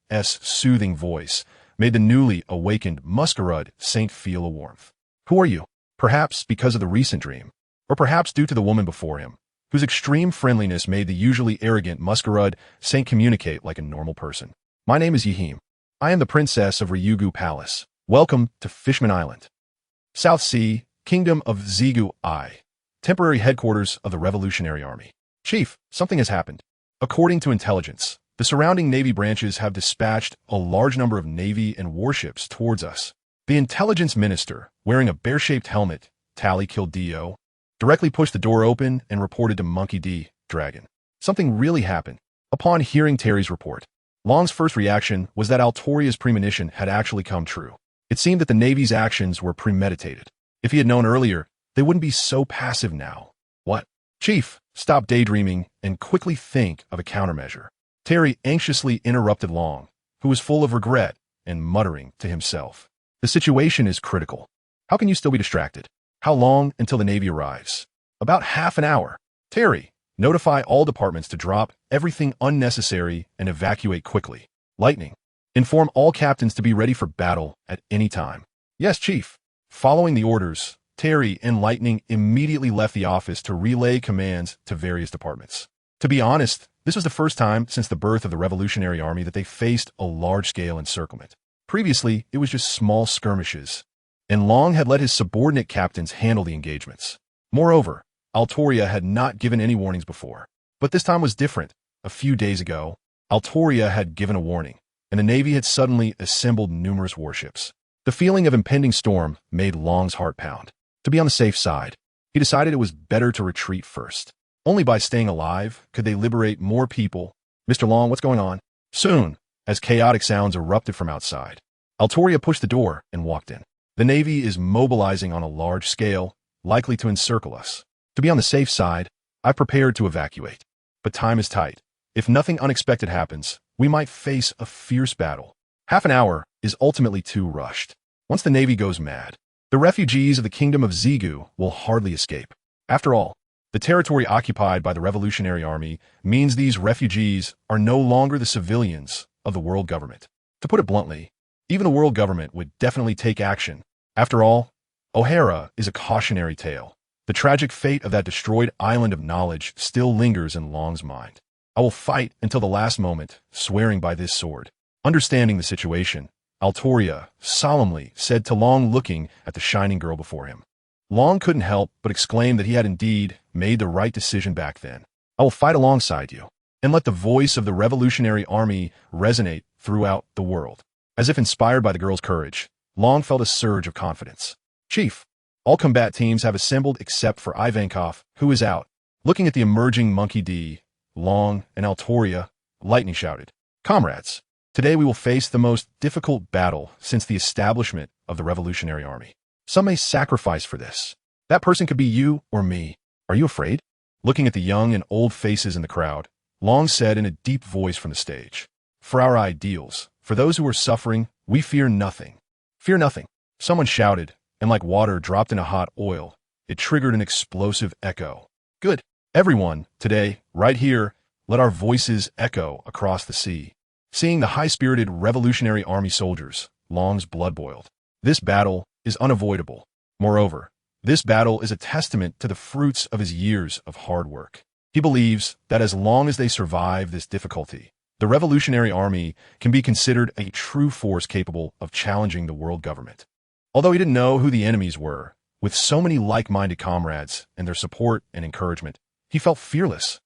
soothing voice, made the newly awakened Muscarud Saint feel a warmth. Who are you? Perhaps because of the recent dream, or perhaps due to the woman before him, whose extreme friendliness made the usually arrogant Muscarud Saint communicate like a normal person. My name is Yihim. I am the princess of Ryugu Palace. Welcome to Fishman Island. South Sea, Kingdom of Zigu I. Temporary headquarters of the Revolutionary Army. Chief, something has happened. According to intelligence, the surrounding Navy branches have dispatched a large number of Navy and warships towards us. The intelligence minister, wearing a bear-shaped helmet, Tally Kildeo, directly pushed the door open and reported to Monkey D. Dragon. Something really happened. Upon hearing Terry's report, Long's first reaction was that Altoria's premonition had actually come true. It seemed that the Navy's actions were premeditated. If he had known earlier, they wouldn't be so passive now. What? Chief, stop daydreaming and quickly think of a countermeasure. Terry anxiously interrupted Long, who was full of regret and muttering to himself. The situation is critical. How can you still be distracted? How long until the Navy arrives? About half an hour. Terry, notify all departments to drop everything unnecessary and evacuate quickly. Lightning, inform all captains to be ready for battle at any time. Yes, Chief. Following the orders, Terry and Lightning immediately left the office to relay commands to various departments. To be honest, this was the first time since the birth of the Revolutionary Army that they faced a large-scale encirclement. Previously, it was just small skirmishes, and Long had let his subordinate captains handle the engagements. Moreover, Altoria had not given any warnings before. But this time was different. A few days ago, Altoria had given a warning, and the Navy had suddenly assembled numerous warships. The feeling of impending storm made Long's heart pound. To be on the safe side, he decided it was better to retreat first. Only by staying alive could they liberate more people. Mr. Long, what's going on? Soon, as chaotic sounds erupted from outside, Altoria pushed the door and walked in. The Navy is mobilizing on a large scale, likely to encircle us. To be on the safe side, I prepared to evacuate. But time is tight. If nothing unexpected happens, we might face a fierce battle. Half an hour is ultimately too rushed. Once the Navy goes mad, the refugees of the Kingdom of Xigu will hardly escape. After all, the territory occupied by the Revolutionary Army means these refugees are no longer the civilians of the world government. To put it bluntly, even the world government would definitely take action. After all, O'Hara is a cautionary tale. The tragic fate of that destroyed island of knowledge still lingers in Long's mind. I will fight until the last moment, swearing by this sword. Understanding the situation, Altoria solemnly said to Long, looking at the shining girl before him. Long couldn't help but exclaim that he had indeed made the right decision back then. I will fight alongside you, and let the voice of the Revolutionary Army resonate throughout the world. As if inspired by the girl's courage, Long felt a surge of confidence. Chief, all combat teams have assembled except for Ivankov, who is out. Looking at the emerging Monkey D, Long and Altoria, Lightning shouted, Comrades, today we will face the most difficult battle since the establishment of the Revolutionary Army. Some may sacrifice for this. That person could be you or me. Are you afraid? Looking at the young and old faces in the crowd, Long said in a deep voice from the stage, For our ideals, for those who are suffering, we fear nothing. Fear nothing. Someone shouted, and like water dropped in a hot oil, it triggered an explosive echo. Good. Everyone, today, right here, let our voices echo across the sea. Seeing the high-spirited Revolutionary Army soldiers, Long's blood boiled. This battle is unavoidable. Moreover, this battle is a testament to the fruits of his years of hard work. He believes that as long as they survive this difficulty, the Revolutionary Army can be considered a true force capable of challenging the world government. Although he didn't know who the enemies were, with so many like-minded comrades and their support and encouragement, he felt fearless.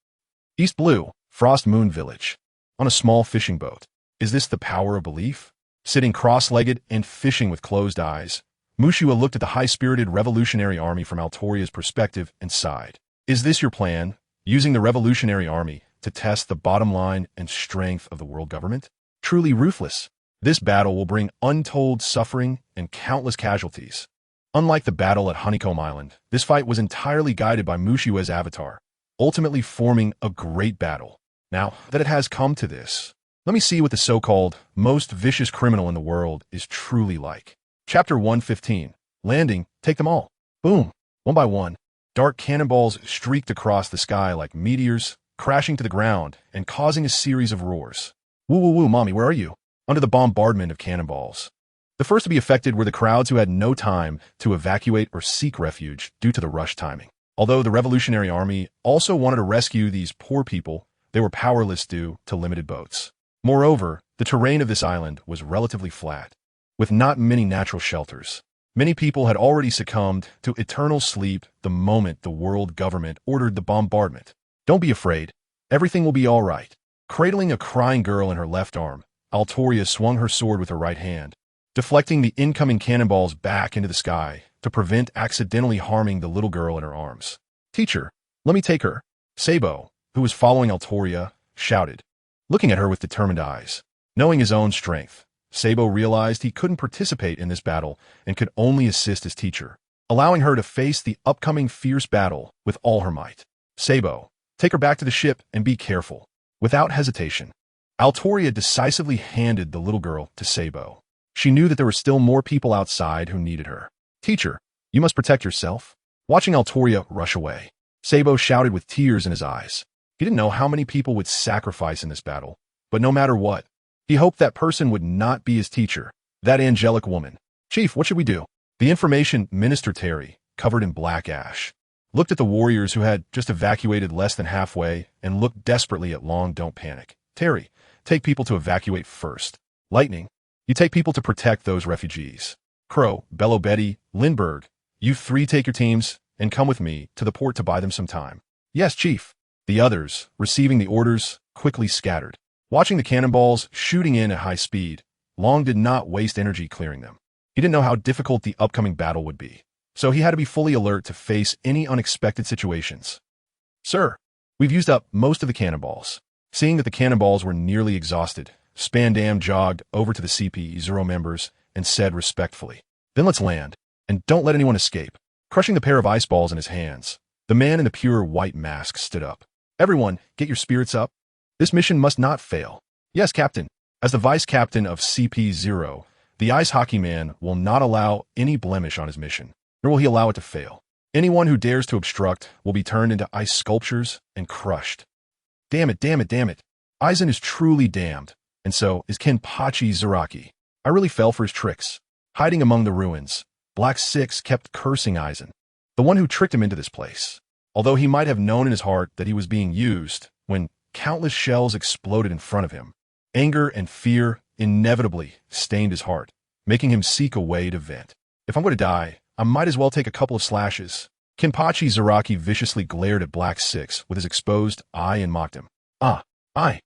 East Blue, Frost Moon Village. On a small fishing boat. Is this the power of belief? Sitting cross-legged and fishing with closed eyes, Mushua looked at the high-spirited Revolutionary Army from Altoria's perspective and sighed. Is this your plan, using the Revolutionary Army to test the bottom line and strength of the world government? Truly ruthless. This battle will bring untold suffering and countless casualties. Unlike the battle at Honeycomb Island, this fight was entirely guided by Mushua's avatar, ultimately forming a great battle. Now that it has come to this, let me see what the so-called most vicious criminal in the world is truly like. Chapter 115. Landing, take them all. Boom. One by one, dark cannonballs streaked across the sky like meteors, crashing to the ground and causing a series of roars. Woo woo woo, mommy, where are you? Under the bombardment of cannonballs. The first to be affected were the crowds who had no time to evacuate or seek refuge due to the rush timing. Although the Revolutionary Army also wanted to rescue these poor people, they were powerless due to limited boats. Moreover, the terrain of this island was relatively flat, with not many natural shelters. Many people had already succumbed to eternal sleep the moment the world government ordered the bombardment. Don't be afraid. Everything will be all right. Cradling a crying girl in her left arm, Altoria swung her sword with her right hand, deflecting the incoming cannonballs back into the sky to prevent accidentally harming the little girl in her arms. Teacher, let me take her. Sabo, who was following Altoria, shouted, looking at her with determined eyes. Knowing his own strength, Sabo realized he couldn't participate in this battle and could only assist his teacher, allowing her to face the upcoming fierce battle with all her might. Sabo, take her back to the ship and be careful. Without hesitation, Altoria decisively handed the little girl to Sabo. She knew that there were still more people outside who needed her. Teacher, you must protect yourself. Watching Altoria rush away, Sabo shouted with tears in his eyes. He didn't know how many people would sacrifice in this battle, but no matter what, he hoped that person would not be his teacher, that angelic woman. Chief, what should we do? The information Minister Terry, covered in black ash, looked at the warriors who had just evacuated less than halfway and looked desperately at Long. Don't panic. Terry, take people to evacuate first. Lightning, you take people to protect those refugees. Crow, Bello Betty, Lindbergh, you three take your teams and come with me to the port to buy them some time. Yes, Chief. The others, receiving the orders, quickly scattered. Watching the cannonballs shooting in at high speed, Long did not waste energy clearing them. He didn't know how difficult the upcoming battle would be, so he had to be fully alert to face any unexpected situations. Sir, we've used up most of the cannonballs. Seeing that the cannonballs were nearly exhausted, Spandam jogged over to the CP0 members and said respectfully, Then let's land, and don't let anyone escape. Crushing the pair of ice balls in his hands, the man in the pure white mask stood up. Everyone, get your spirits up. This mission must not fail. Yes, Captain. As the vice captain of CP0, the ice hockey man will not allow any blemish on his mission, nor will he allow it to fail. Anyone who dares to obstruct will be turned into ice sculptures and crushed. Damn it, damn it, damn it. Aizen is truly damned, and so is Kenpachi Zaraki. I really fell for his tricks. Hiding among the ruins, Black Six kept cursing Aizen, the one who tricked him into this place. Although he might have known in his heart that he was being used when countless shells exploded in front of him, anger and fear inevitably stained his heart, making him seek a way to vent. If I'm going to die, I might as well take a couple of slashes. Kenpachi Zaraki viciously glared at Black Six with his exposed eye and mocked him. I.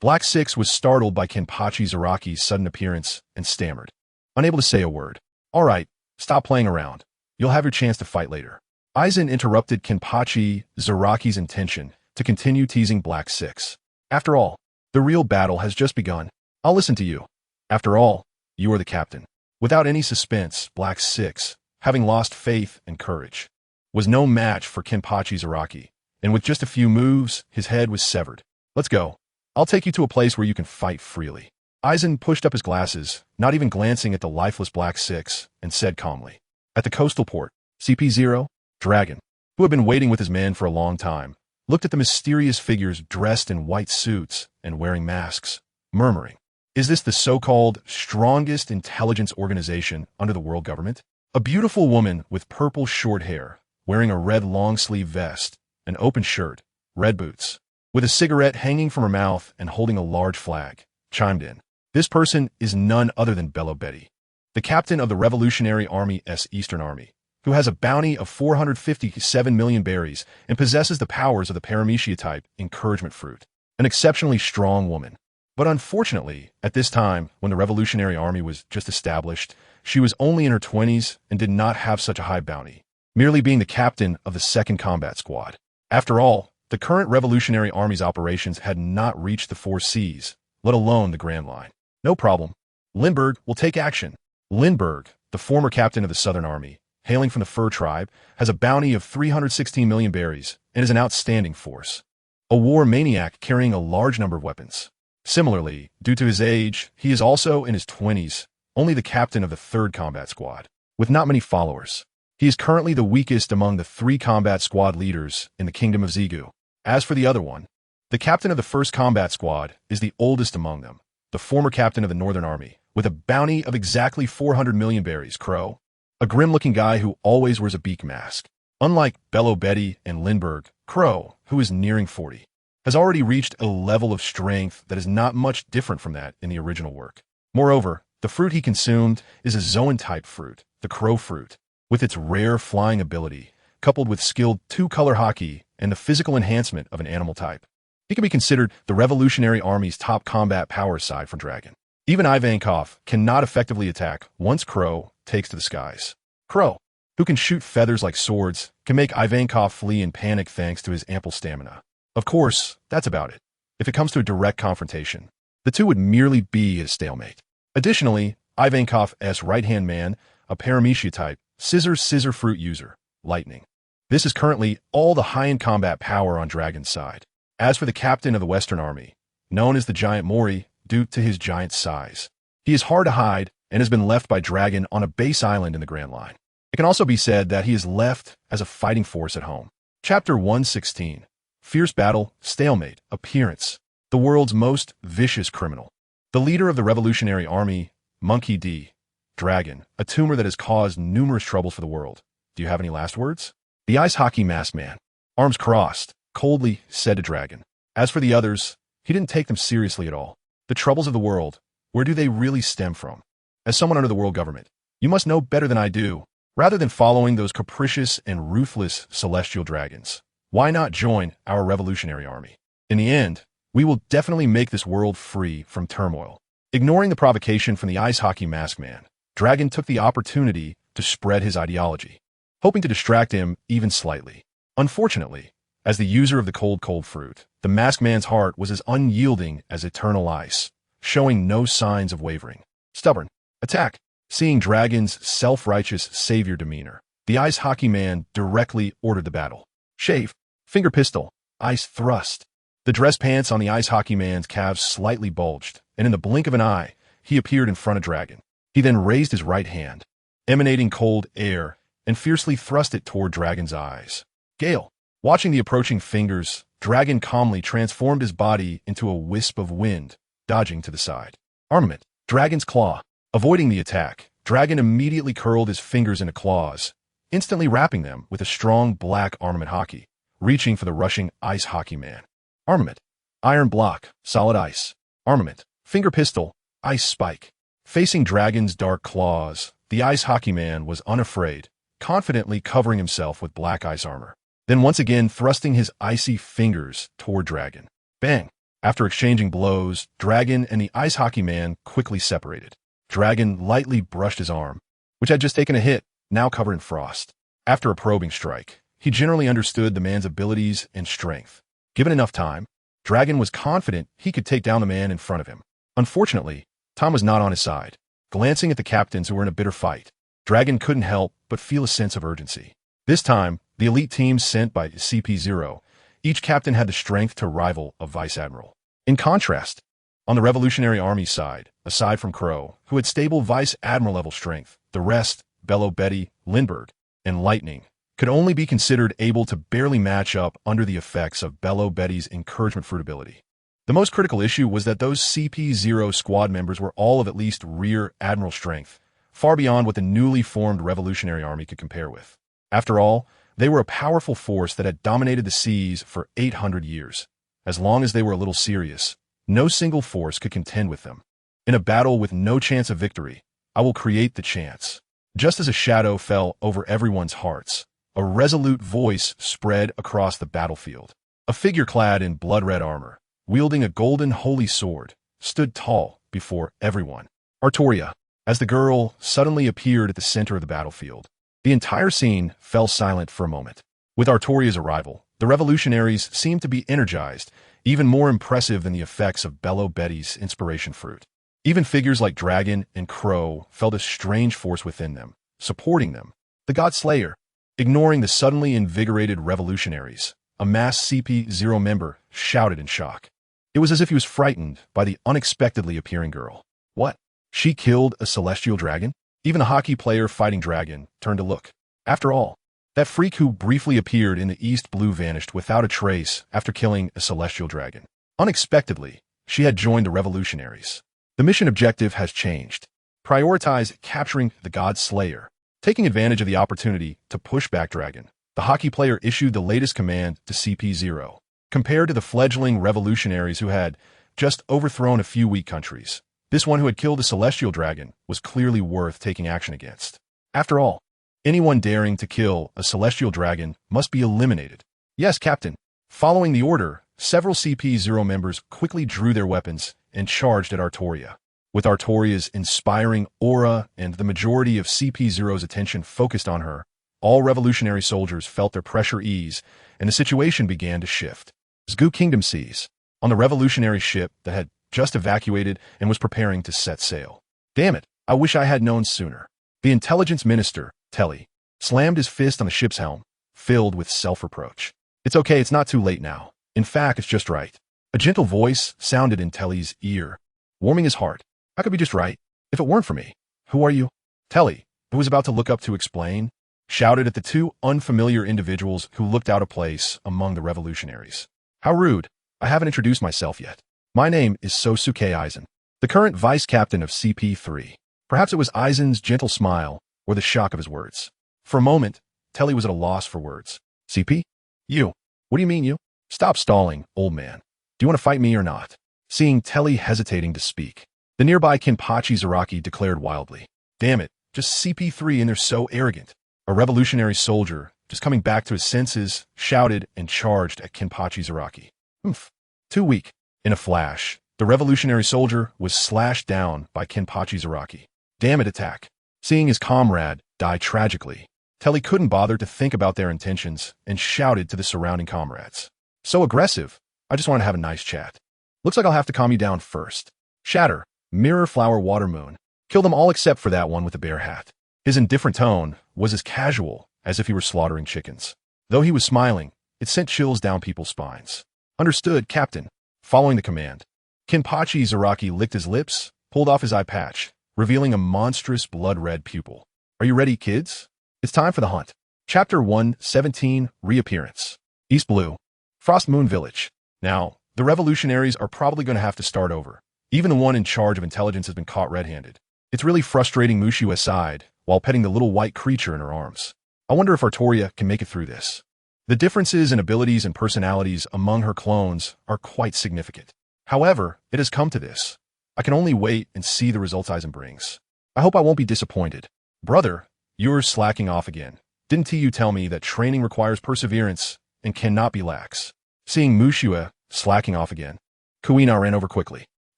Black Six was startled by Kenpachi Zaraki's sudden appearance and stammered, unable to say a word. All right, stop playing around. You'll have your chance to fight later. Aizen interrupted Kenpachi Zaraki's intention to continue teasing Black Six. After all, the real battle has just begun. I'll listen to you. After all, you are the captain. Without any suspense, Black Six, having lost faith and courage, was no match for Kenpachi Zaraki, and with just a few moves, his head was severed. Let's go. I'll take you to a place where you can fight freely. Aizen pushed up his glasses, not even glancing at the lifeless Black Six, and said calmly, At the coastal port, CP0, Dragon, who had been waiting with his men for a long time, looked at the mysterious figures dressed in white suits and wearing masks, murmuring, Is this the so-called strongest intelligence organization under the world government? A beautiful woman with purple short hair, wearing a red long-sleeve vest, an open shirt, red boots, with a cigarette hanging from her mouth and holding a large flag, chimed in. This person is none other than Bello Betty, the captain of the Revolutionary Army's Eastern Army, who has a bounty of 457 million berries and possesses the powers of the Paramecia type encouragement fruit. An exceptionally strong woman. But unfortunately, at this time, when the Revolutionary Army was just established, she was only in her 20s and did not have such a high bounty, merely being the captain of the 2nd Combat Squad. After all, the current Revolutionary Army's operations had not reached the 4 Seas, let alone the Grand Line. No problem. Lindbergh will take action. Lindbergh, the former captain of the Southern Army, hailing from the Fur Tribe, has a bounty of 316 million berries and is an outstanding force. A war maniac carrying a large number of weapons. Similarly, due to his age, he is also in his 20s, only the captain of the 3rd Combat Squad, with not many followers. He is currently the weakest among the 3 combat squad leaders in the Kingdom of Zigu. As for the other one, the captain of the 1st Combat Squad is the oldest among them, the former captain of the Northern Army, with a bounty of exactly 400 million berries, Crow, a grim-looking guy who always wears a beak mask. Unlike Bello Betty and Lindbergh, Crow, who is nearing 40, has already reached a level of strength that is not much different from that in the original work. Moreover, the fruit he consumed is a Zoan-type fruit, the Crow fruit, with its rare flying ability, coupled with skilled 2-color hockey and the physical enhancement of an animal type. He can be considered the Revolutionary Army's top combat power aside from Dragon. Even Ivankov cannot effectively attack once Crow takes to the skies. Crow, who can shoot feathers like swords, can make Ivankov flee in panic thanks to his ample stamina. Of course, that's about it. If it comes to a direct confrontation, the two would merely be at a stalemate. Additionally, Ivankov's right-hand man, a Paramecia type, scissor fruit user, Lightning, This is currently all the high-end combat power on Dragon's side. As for the captain of the Western Army, known as the Giant Mori due to his giant size, he is hard to hide and has been left by Dragon on a base island in the Grand Line. It can also be said that he is left as a fighting force at home. Chapter 116. Fierce Battle, Stalemate, Appearance. The world's most vicious criminal. The leader of the Revolutionary Army, Monkey D. Dragon, a tumor that has caused numerous troubles for the world. Do you have any last words? The ice hockey masked man, arms crossed, coldly said to Dragon. As for the others, he didn't take them seriously at all. The troubles of the world, where do they really stem from? As someone under the world government, you must know better than I do. Rather than following those capricious and ruthless celestial dragons, why not join our revolutionary army? In the end, we will definitely make this world free from turmoil. Ignoring the provocation from the ice hockey masked man, Dragon took the opportunity to spread his ideology, hoping to distract him even slightly. Unfortunately, as the user of the cold fruit, the masked man's heart was as unyielding as eternal ice, showing no signs of wavering. Stubborn. Attack. Seeing Dragon's self-righteous savior demeanor, the ice hockey man directly ordered the battle. Shave. Finger pistol. Ice thrust. The dress pants on the ice hockey man's calves slightly bulged, and in the blink of an eye, he appeared in front of Dragon. He then raised his right hand, emanating cold air, and fiercely thrust it toward Dragon's eyes. Gale. Watching the approaching fingers, Dragon calmly transformed his body into a wisp of wind, dodging to the side. Armament. Dragon's claw. Avoiding the attack, Dragon immediately curled his fingers into claws, instantly wrapping them with a strong black armament hockey, reaching for the rushing ice hockey man. Armament. Iron block, solid ice. Armament. Finger pistol, ice spike. Facing Dragon's dark claws, the ice hockey man was unafraid, confidently covering himself with black ice armor. Then once again thrusting his icy fingers toward Dragon. Bang! After exchanging blows, Dragon and the ice hockey man quickly separated. Dragon lightly brushed his arm, which had just taken a hit, now covered in frost. After a probing strike, he generally understood the man's abilities and strength. Given enough time, Dragon was confident he could take down the man in front of him. Unfortunately, time was not on his side. Glancing at the captains who were in a bitter fight, Dragon couldn't help but feel a sense of urgency. This time, the elite teams sent by CP0, each captain had the strength to rival a vice admiral. In contrast, on the Revolutionary Army side, aside from Crow, who had stable vice admiral level strength, the rest, Bello Betty, Lindbergh, and Lightning, could only be considered able to barely match up under the effects of Bello Betty's encouragement fruit ability. The most critical issue was that those CP0 squad members were all of at least rear admiral strength, far beyond what the newly formed Revolutionary Army could compare with. After all, they were a powerful force that had dominated the seas for 800 years. As long as they were a little serious, no single force could contend with them. In a battle with no chance of victory, I will create the chance. Just as a shadow fell over everyone's hearts, a resolute voice spread across the battlefield. A figure clad in blood-red armor, wielding a golden holy sword, stood tall before everyone. Artoria. As the girl suddenly appeared at the center of the battlefield, the entire scene fell silent for a moment. With Artoria's arrival, the revolutionaries seemed to be energized, even more impressive than the effects of Bello Betty's inspiration fruit. Even figures like Dragon and Crow felt a strange force within them, supporting them. The God Slayer. Ignoring the suddenly invigorated revolutionaries, a masked CP0 member shouted in shock. It was as if he was frightened by the unexpectedly appearing girl. What? She killed a celestial dragon? Even a hockey player fighting Dragon turned to look. After all, that freak who briefly appeared in the East Blue vanished without a trace after killing a celestial dragon. Unexpectedly, she had joined the revolutionaries. The mission objective has changed. Prioritize capturing the God Slayer. Taking advantage of the opportunity to push back Dragon, the hockey player issued the latest command to CP0. Compared to the fledgling revolutionaries who had just overthrown a few weak countries, this one who had killed a celestial dragon was clearly worth taking action against. After all, anyone daring to kill a celestial dragon must be eliminated. Yes, Captain. Following the order, several CP0 members quickly drew their weapons and charged at Artoria. With Artoria's inspiring aura and the majority of CP0's attention focused on her, all revolutionary soldiers felt their pressure ease, and the situation began to shift. Zgu Kingdom seas, on the revolutionary ship that had just evacuated and was preparing to set sail. Damn it, I wish I had known sooner. The intelligence minister, Telly, slammed his fist on the ship's helm, filled with self-reproach. It's okay, it's not too late now. In fact, it's just right. A gentle voice sounded in Telly's ear, warming his heart. I could be just right, if it weren't for me. Who are you? Telly, who was about to look up to explain, shouted at the two unfamiliar individuals who looked out of place among the revolutionaries. How rude. I haven't introduced myself yet. My name is Sosuke Aizen, the current vice captain of CP3. Perhaps it was Aizen's gentle smile or the shock of his words. For a moment, Telly was at a loss for words. CP? You? What do you mean you? Stop stalling, old man. Do you want to fight me or not? Seeing Telly hesitating to speak, the nearby Kenpachi Zaraki declared wildly. Damn it, just CP3 and they're so arrogant. A revolutionary soldier, just coming back to his senses, shouted and charged at Kenpachi Zaraki. Oomph. Too weak. In a flash, the revolutionary soldier was slashed down by Kenpachi Zaraki. Damn it, attack. Seeing his comrade die tragically, Telly couldn't bother to think about their intentions and shouted to the surrounding comrades. So aggressive. I just want to have a nice chat. Looks like I'll have to calm you down first. Shatter, Mirror Flower Water Moon. Kill them all except for that one with the bear hat. His indifferent tone was as casual as if he were slaughtering chickens. Though he was smiling, it sent chills down people's spines. Understood, Captain. Following the command, Kenpachi Zaraki licked his lips, pulled off his eye patch, revealing a monstrous blood-red pupil. Are you ready, kids? It's time for the hunt. Chapter 117, Reappearance. East Blue. Frost Moon Village. Now, the revolutionaries are probably going to have to start over. Even the one in charge of intelligence has been caught red-handed. It's really frustrating Mushu aside while petting the little white creature in her arms. I wonder if Artoria can make it through this. The differences in abilities and personalities among her clones are quite significant. However, it has come to this. I can only wait and see the results Aizen brings. I hope I won't be disappointed. Brother, you're slacking off again. Didn't you tell me that training requires perseverance and cannot be lax? Seeing Mushua slacking off again, Kuina ran over quickly.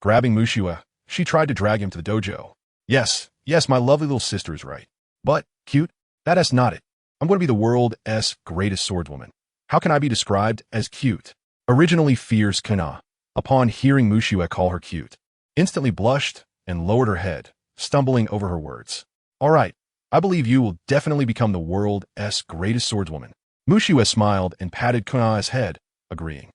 Grabbing Mushua, she tried to drag him to the dojo. Yes, my lovely little sister is right. But, cute, that's not it. I'm going to be the world's greatest swordswoman. How can I be described as cute? Originally fierce Kana, upon hearing Mushua call her cute, instantly blushed and lowered her head, stumbling over her words. All right, I believe you will definitely become the world's greatest swordswoman. Mushua smiled and patted Kuna's head, agreeing.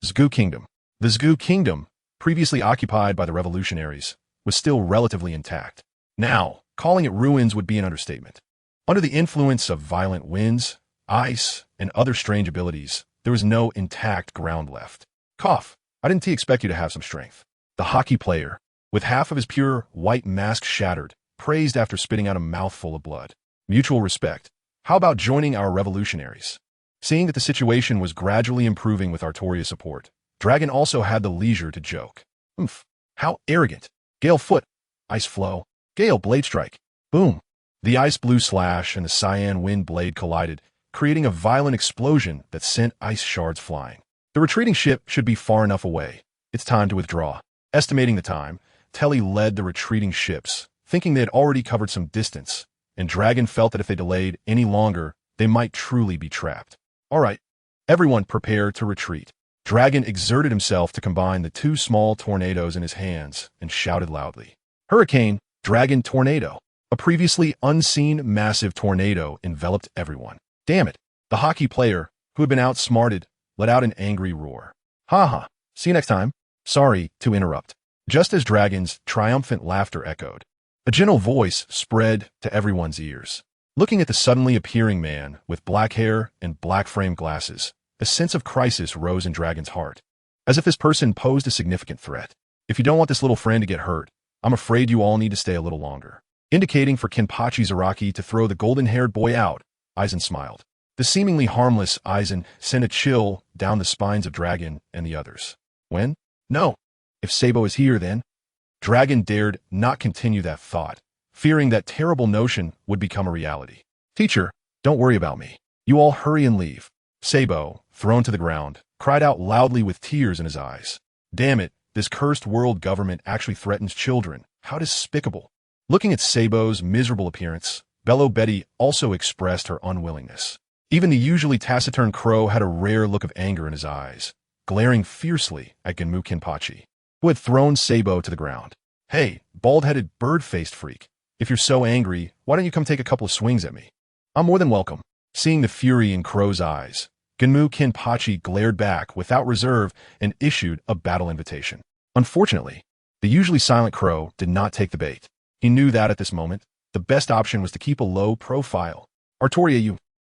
Zgu Kingdom. The Zgu Kingdom, previously occupied by the revolutionaries, was still relatively intact. Now, calling it ruins would be an understatement. Under the influence of violent winds, ice, and other strange abilities, there was no intact ground left. Cough. I didn't expect you to have some strength. The hockey player, with half of his pure white mask shattered, praised after spitting out a mouthful of blood. Mutual respect. How about joining our revolutionaries? Seeing that the situation was gradually improving with Artoria's support, Dragon also had the leisure to joke. How arrogant. Gale Foot. Ice Flow. Gale Blade Strike. Boom. The ice blue slash and the cyan wind blade collided, creating a violent explosion that sent ice shards flying. The retreating ship should be far enough away. It's time to withdraw. Estimating the time, Telly led the retreating ships, thinking they had already covered some distance, and Dragon felt that if they delayed any longer, they might truly be trapped. All right, everyone prepare to retreat. Dragon exerted himself to combine the two small tornadoes in his hands and shouted loudly. Hurricane, Dragon Tornado. A previously unseen massive tornado enveloped everyone. Damn it. The hockey player, who had been outsmarted, let out an angry roar. Ha. See you next time. Sorry to interrupt. Just as Dragon's triumphant laughter echoed, a gentle voice spread to everyone's ears. Looking at the suddenly appearing man with black hair and black frame glasses, a sense of crisis rose in Dragon's heart, as if this person posed a significant threat. If you don't want this little friend to get hurt, I'm afraid you all need to stay a little longer. Indicating for Kenpachi Zaraki to throw the golden-haired boy out, Aizen smiled. The seemingly harmless Aizen sent a chill down the spines of Dragon and the others. When? No. If Sabo is here, then? Dragon dared not continue that thought, fearing that terrible notion would become a reality. Teacher, don't worry about me. You all hurry and leave. Sabo, thrown to the ground, cried out loudly with tears in his eyes. Damn it, this cursed world government actually threatens children. How despicable. Looking at Sabo's miserable appearance, Bello Betty also expressed her unwillingness. Even the usually taciturn Crow had a rare look of anger in his eyes, glaring fiercely at Genmu Kenpachi, who had thrown Sabo to the ground. Hey, bald-headed bird-faced freak, if you're so angry, why don't you come take a couple of swings at me? I'm more than welcome. Seeing the fury in Crow's eyes, Genmu Kinpachi glared back without reserve and issued a battle invitation. Unfortunately, the usually silent Crow did not take the bait. He knew that at this moment, the best option was to keep a low profile.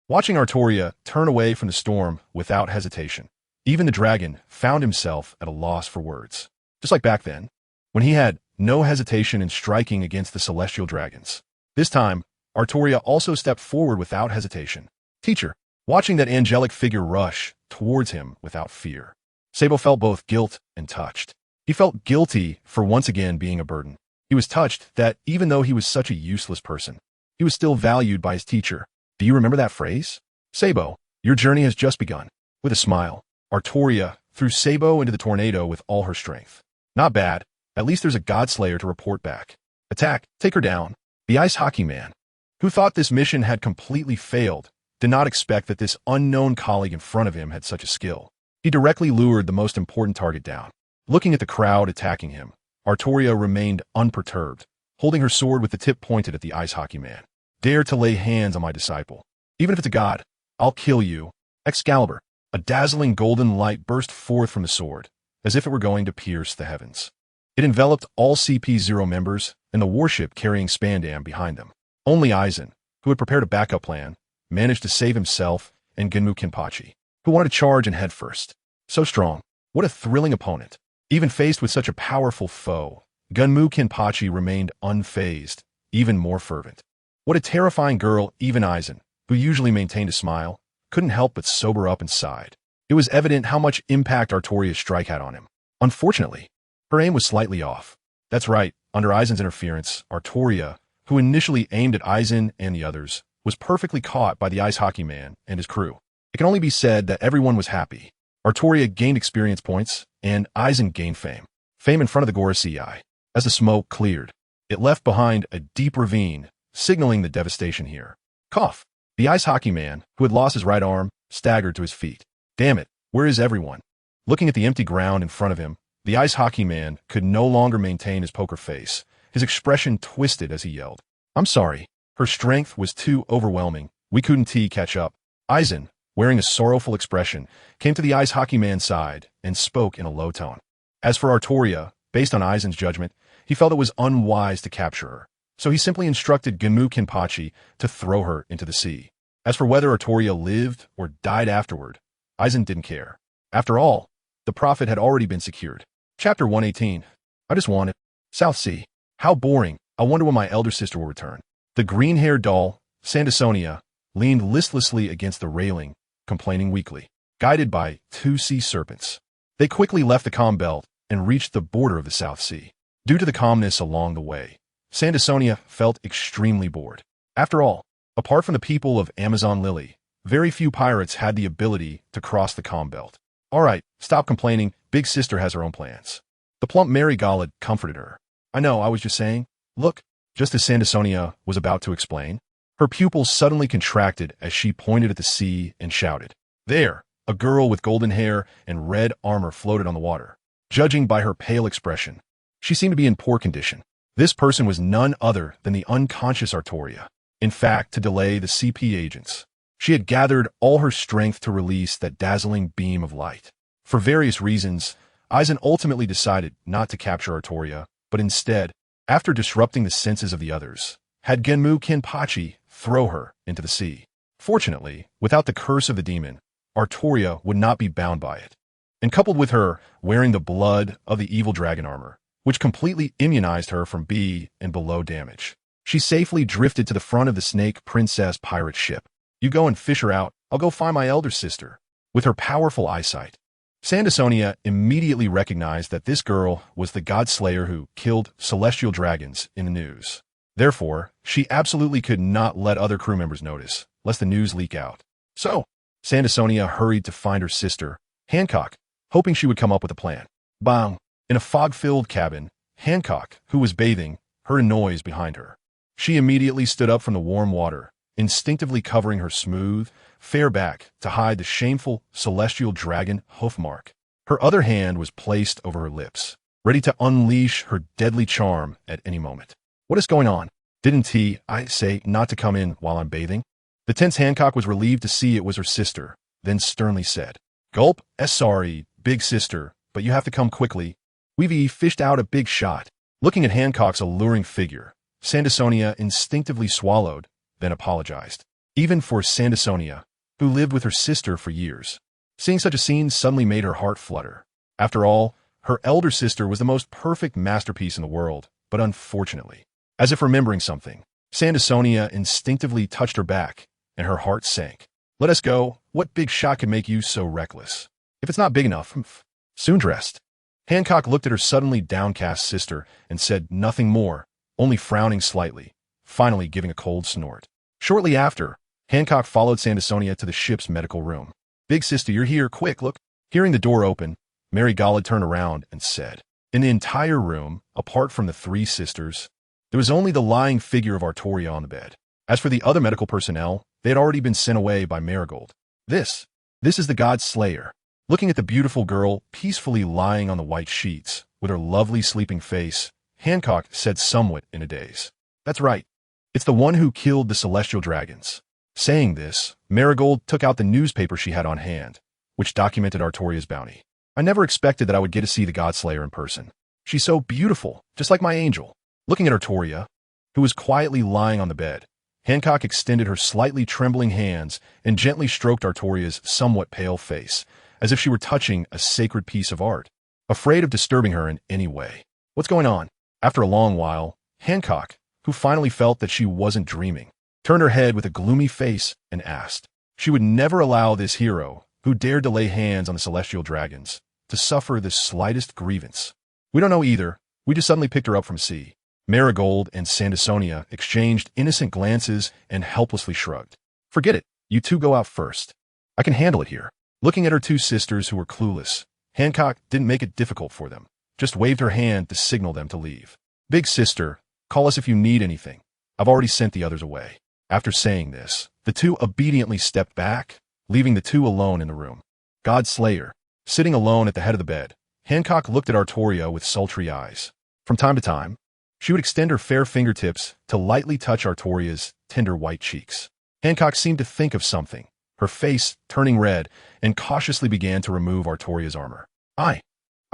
Watching Artoria turn away from the storm without hesitation. Even the dragon found himself at a loss for words. Just like back then, when he had no hesitation in striking against the celestial dragons. This time, Artoria also stepped forward without hesitation. Teacher, watching that angelic figure rush towards him without fear. Sabo felt both guilt and touched. He felt guilty for once again being a burden. He was touched that even though he was such a useless person, he was still valued by his teacher. Do you remember that phrase? Sabo, your journey has just begun. With a smile, Artoria threw Sabo into the tornado with all her strength. Not bad. At least there's a Godslayer to report back. Attack, take her down. The ice hockey man, who thought this mission had completely failed, did not expect that this unknown colleague in front of him had such a skill. He directly lured the most important target down. Looking at the crowd attacking him, Artoria remained unperturbed, holding her sword with the tip pointed at the ice hockey man. Dare to lay hands on my disciple. Even if it's a god, I'll kill you. Excalibur. A dazzling golden light burst forth from the sword, as if it were going to pierce the heavens. It enveloped all CP0 members and the warship carrying Spandam behind them. Only Aizen, who had prepared a backup plan, managed to save himself and Genmu Kinpachi, who wanted to charge and head first. So strong. What a thrilling opponent. Even faced with such a powerful foe, Genmu Kinpachi remained unfazed, even more fervent. What a terrifying girl. Even Aizen, who usually maintained a smile, couldn't help but sober up and sighed. It was evident how much impact Artoria's strike had on him. Unfortunately, her aim was slightly off. That's right, under Aizen's interference, Artoria, who initially aimed at Aizen and the others, was perfectly caught by the ice hockey man and his crew. It can only be said that everyone was happy. Artoria gained experience points, and Aizen gained fame. Fame in front of the Gorosei. As the smoke cleared, it left behind a deep ravine, signaling the devastation here. Cough. The ice hockey man, who had lost his right arm, staggered to his feet. Damn it, where is everyone? Looking at the empty ground in front of him, the ice hockey man could no longer maintain his poker face. His expression twisted as he yelled. I'm sorry. Her strength was too overwhelming. We couldn't catch up. Aizen, wearing a sorrowful expression, came to the ice hockey man's side and spoke in a low tone. As for Artoria, based on Aizen's judgment, he felt it was unwise to capture her. So he simply instructed Genmu Kinpachi to throw her into the sea. As for whether Artoria lived or died afterward, Aizen didn't care. After all, the profit had already been secured. Chapter 118. I just want it. South Sea. How boring. I wonder when my elder sister will return. The green-haired doll, Sandasonia, leaned listlessly against the railing, complaining weakly. Guided by 2 sea serpents, they quickly left the calm belt and reached the border of the South Sea. Due to the calmness along the way, Sandasonia felt extremely bored. After all, apart from the people of Amazon Lily, very few pirates had the ability to cross the calm belt. All right, stop complaining. Big sister has her own plans. The plump Mary Gollad comforted her. I know, I was just saying. Look, just as Sandasonia was about to explain, her pupils suddenly contracted as she pointed at the sea and shouted. There, a girl with golden hair and red armor floated on the water. Judging by her pale expression, she seemed to be in poor condition. This person was none other than the unconscious Artoria. In fact, to delay the CP agents, she had gathered all her strength to release that dazzling beam of light. For various reasons, Aizen ultimately decided not to capture Artoria, but instead, after disrupting the senses of the others, had Genmu Kinpachi throw her into the sea. Fortunately, without the curse of the demon, Artoria would not be bound by it. And coupled with her wearing the blood of the evil dragon armor, which completely immunized her from B and below damage, she safely drifted to the front of the Snake Princess pirate ship. You go and fish her out, I'll go find my elder sister. With her powerful eyesight, Sandasonia immediately recognized that this girl was the god slayer who killed celestial dragons in the news. Therefore, she absolutely could not let other crew members notice, lest the news leak out. So, Sandasonia hurried to find her sister, Hancock, hoping she would come up with a plan. Bang! In a fog-filled cabin, Hancock, who was bathing, heard a noise behind her. She immediately stood up from the warm water, instinctively covering her smooth, fair back to hide the shameful celestial dragon hoofmark. Her other hand was placed over her lips, ready to unleash her deadly charm at any moment. What is going on? Didn't I say not to come in while I'm bathing? The tense Hancock was relieved to see it was her sister, then sternly said, "Gulp, sorry, big sister, but you have to come quickly." Weavy fished out a big shot. Looking at Hancock's alluring figure, Sandasonia instinctively swallowed, then apologized. Even for Sandasonia, who lived with her sister for years, seeing such a scene suddenly made her heart flutter. After all, her elder sister was the most perfect masterpiece in the world, but unfortunately, as if remembering something, Sandasonia instinctively touched her back, and her heart sank. "Let us go. What big shot could make you so reckless? If it's not big enough, soon dressed." Hancock looked at her suddenly downcast sister and said nothing more, only frowning slightly, finally giving a cold snort. Shortly after, Hancock followed Sandasonia to the ship's medical room. "Big sister, you're here. Quick, look." Hearing the door open, Mary Gallad turned around and said, in the entire room, apart from the three sisters, there was only the lying figure of Artoria on the bed. As for the other medical personnel, they had already been sent away by Marigold. This is the God Slayer." Looking at the beautiful girl peacefully lying on the white sheets, with her lovely sleeping face, Hancock said somewhat in a daze, "That's right. It's the one who killed the celestial dragons." Saying this, Marigold took out the newspaper she had on hand, which documented Artoria's bounty. "I never expected that I would get to see the God Slayer in person. She's so beautiful, just like my angel." Looking at Artoria, who was quietly lying on the bed, Hancock extended her slightly trembling hands and gently stroked Artoria's somewhat pale face, as if she were touching a sacred piece of art, afraid of disturbing her in any way. "What's going on?" After a long while, Hancock, who finally felt that she wasn't dreaming, turned her head with a gloomy face and asked. She would never allow this hero, who dared to lay hands on the celestial dragons, to suffer the slightest grievance. "We don't know either. We just suddenly picked her up from sea." Marigold and Sandasonia exchanged innocent glances and helplessly shrugged. "Forget it. You two go out first. I can handle it here." Looking at her two sisters who were clueless, Hancock didn't make it difficult for them, just waved her hand to signal them to leave. "Big sister, call us if you need anything. I've already sent the others away." After saying this, the two obediently stepped back, leaving the two alone in the room. God Slayer, sitting alone at the head of the bed, Hancock looked at Artoria with sultry eyes. From time to time, she would extend her fair fingertips to lightly touch Artoria's tender white cheeks. Hancock seemed to think of something, her face turning red, and cautiously began to remove Artoria's armor. I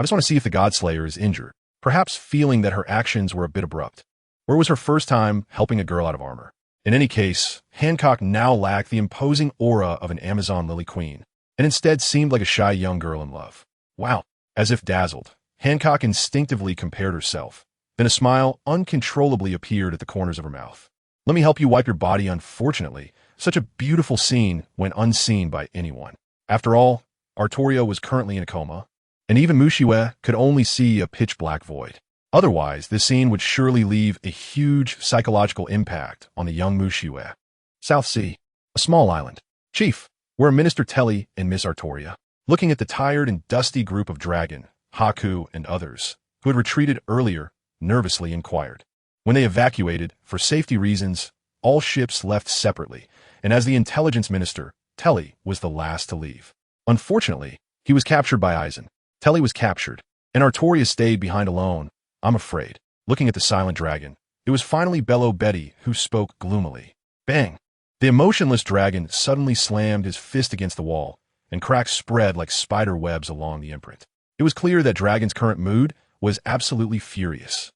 just want to see if the God Slayer is injured," perhaps feeling that her actions were a bit abrupt. Or it was her first time helping a girl out of armor. In any case, Hancock now lacked the imposing aura of an Amazon lily queen, and instead seemed like a shy young girl in love. Wow. As if dazzled, Hancock instinctively compared herself. Then a smile uncontrollably appeared at the corners of her mouth. "Let me help you wipe your body." Unfortunately, such a beautiful scene went unseen by anyone. After all, Artoria was currently in a coma, and even Mushiue could only see a pitch-black void. Otherwise, this scene would surely leave a huge psychological impact on the young Mushiue. South Sea, a small island. "Chief, where are Minister Telly and Miss Artoria?" Looking at the tired and dusty group of Dragon, Haku, and others, who had retreated earlier, nervously inquired. When they evacuated, for safety reasons, all ships left separately, and as the intelligence minister, Telly was the last to leave. Unfortunately, he was captured by Aizen. Telly was captured, and Artoria stayed behind alone, I'm afraid. Looking at the silent dragon, it was finally Bello Betty who spoke gloomily. Bang! The emotionless dragon suddenly slammed his fist against the wall, and cracks spread like spider webs along the imprint. It was clear that Dragon's current mood was absolutely furious.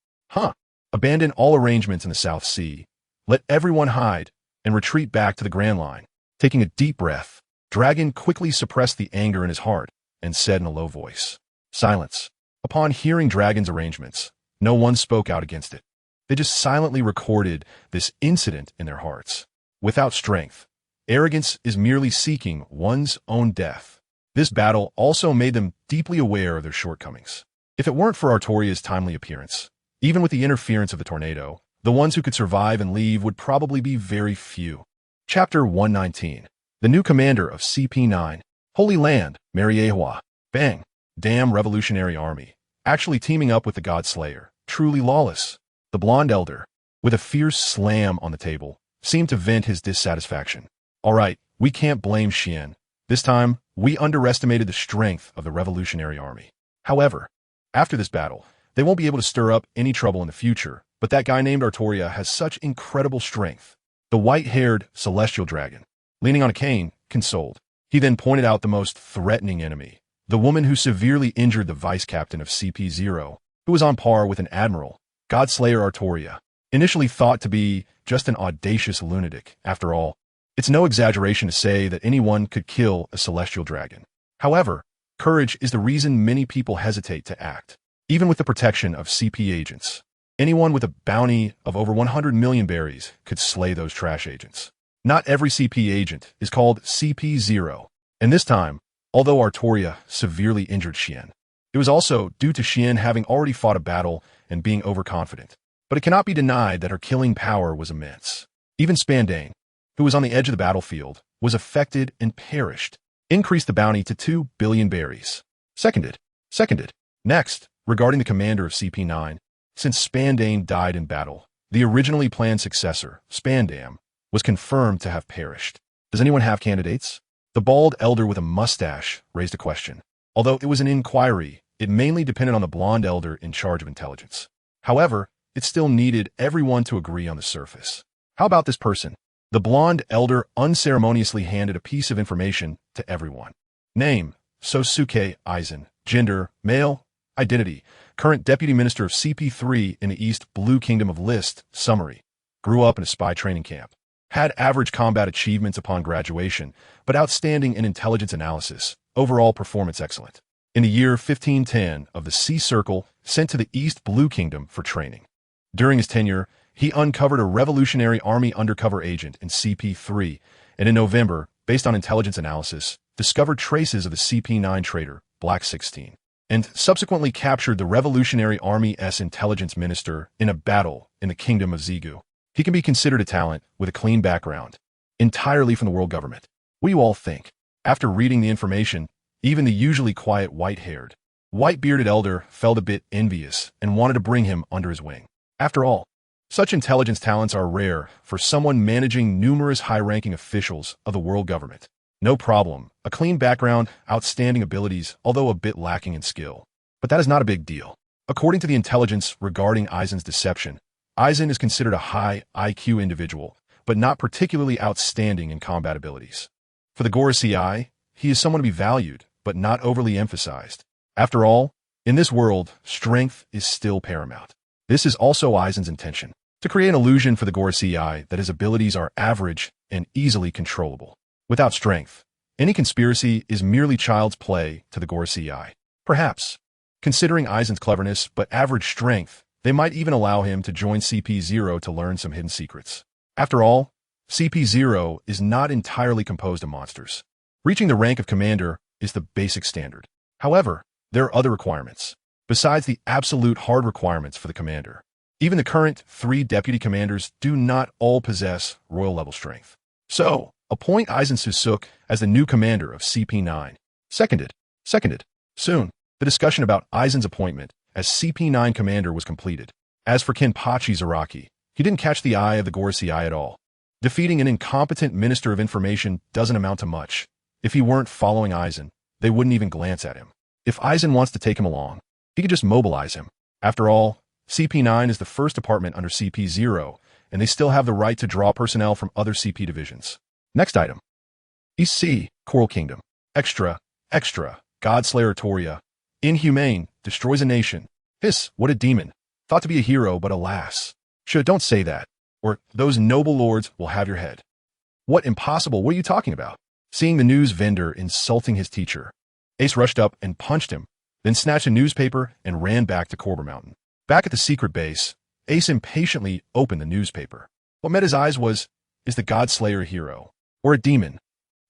Abandon all arrangements in the South Sea, let everyone hide, and retreat back to the Grand Line. Taking a deep breath, Dragon quickly suppressed the anger in his heart and said in a low voice, "Silence." Upon hearing Dragon's arrangements, no one spoke out against it. They just silently recorded this incident in their hearts. Without strength, arrogance is merely seeking one's own death. This battle also made them deeply aware of their shortcomings. If it weren't for Artoria's timely appearance, even with the interference of the tornado, the ones who could survive and leave would probably be very few. Chapter 119. The new commander of CP9. Holy Land, Mariehua. Bang. Damn Revolutionary Army. Actually teaming up with the God Slayer. Truly lawless. The blonde elder, with a fierce slam on the table, seemed to vent his dissatisfaction. Alright, we can't blame Xian. This time, we underestimated the strength of the Revolutionary Army. However, after this battle, they won't be able to stir up any trouble in the future, but that guy named Artoria has such incredible strength. The white-haired celestial dragon, leaning on a cane, consoled. He then pointed out the most threatening enemy, the woman who severely injured the vice-captain of CP0, who was on par with an admiral, Godslayer Artoria. Initially thought to be just an audacious lunatic, after all, it's no exaggeration to say that anyone could kill a celestial dragon. However, courage is the reason many people hesitate to act. Even with the protection of CP agents, anyone with a bounty of over 100 million berries could slay those trash agents. Not every CP agent is called CP0, and this time, although Artoria severely injured Xian, it was also due to Xian having already fought a battle and being overconfident. But it cannot be denied that her killing power was immense. Even Spandane, who was on the edge of the battlefield, was affected and perished. Increased the bounty to 2 billion berries. Seconded. Next, regarding the commander of CP9, since Spandane died in battle, the originally planned successor, Spandam, was confirmed to have perished. Does anyone have candidates? The bald elder with a mustache raised a question. Although it was an inquiry, it mainly depended on the blonde elder in charge of intelligence. However, it still needed everyone to agree on the surface. How about this person? The blonde elder unceremoniously handed a piece of information to everyone. Name, Sosuke Aizen. Gender, male. Identity, current deputy minister of CP3 in the East Blue Kingdom of List. Summary, grew up in a spy training camp. Had average combat achievements upon graduation, but outstanding in intelligence analysis. Overall performance excellent. In the year 1510 of the Sea Circle, sent to the East Blue Kingdom for training. During his tenure, he uncovered a Revolutionary Army undercover agent in CP3, and in November, based on intelligence analysis, discovered traces of the CP9 traitor, Black 16, and subsequently captured the Revolutionary Army's intelligence minister in a battle in the Kingdom of Zigu. He can be considered a talent with a clean background, entirely from the world government. What do you all think? After reading the information, even the usually quiet white-haired, white-bearded elder felt a bit envious and wanted to bring him under his wing. After all, such intelligence talents are rare for someone managing numerous high-ranking officials of the world government. No problem, a clean background, outstanding abilities, although a bit lacking in skill. But that is not a big deal. According to the intelligence regarding Aizen's deception, Aizen is considered a high IQ individual, but not particularly outstanding in combat abilities. For the Gorosei, he is someone to be valued, but not overly emphasized. After all, in this world, strength is still paramount. This is also Aizen's intention, to create an illusion for the Gorosei that his abilities are average and easily controllable. Without strength, any conspiracy is merely child's play to the Gorosei. Perhaps, considering Aizen's cleverness but average strength, they might even allow him to join CP0 to learn some hidden secrets. After all, CP0 is not entirely composed of monsters. Reaching the rank of commander is the basic standard. However, there are other requirements. Besides the absolute hard requirements for the commander, even the current 3 deputy commanders do not all possess royal-level strength. So, appoint Aizen Susuk as the new commander of CP9. Seconded. Soon, the discussion about Aizen's appointment as CP9 commander was completed. As for Kenpachi Zaraki, he didn't catch the eye of the Gorosei at all. Defeating an incompetent minister of information doesn't amount to much. If he weren't following Aizen, they wouldn't even glance at him. If Aizen wants to take him along, he could just mobilize him. After all, CP9 is the first department under CP0, and they still have the right to draw personnel from other CP divisions. Next item. East Sea, Coral Kingdom. Extra. Godslayer Toria. Inhumane, destroys a nation. Hiss, what a demon. Thought to be a hero, but alas. Don't say that, or those noble lords will have your head. What impossible, what are you talking about? Seeing the news vendor insulting his teacher, Ace rushed up and punched him, then snatched a newspaper and ran back to Corber Mountain. Back at the secret base, Ace impatiently opened the newspaper. What met his eyes was, is the Godslayer a hero? Or a demon?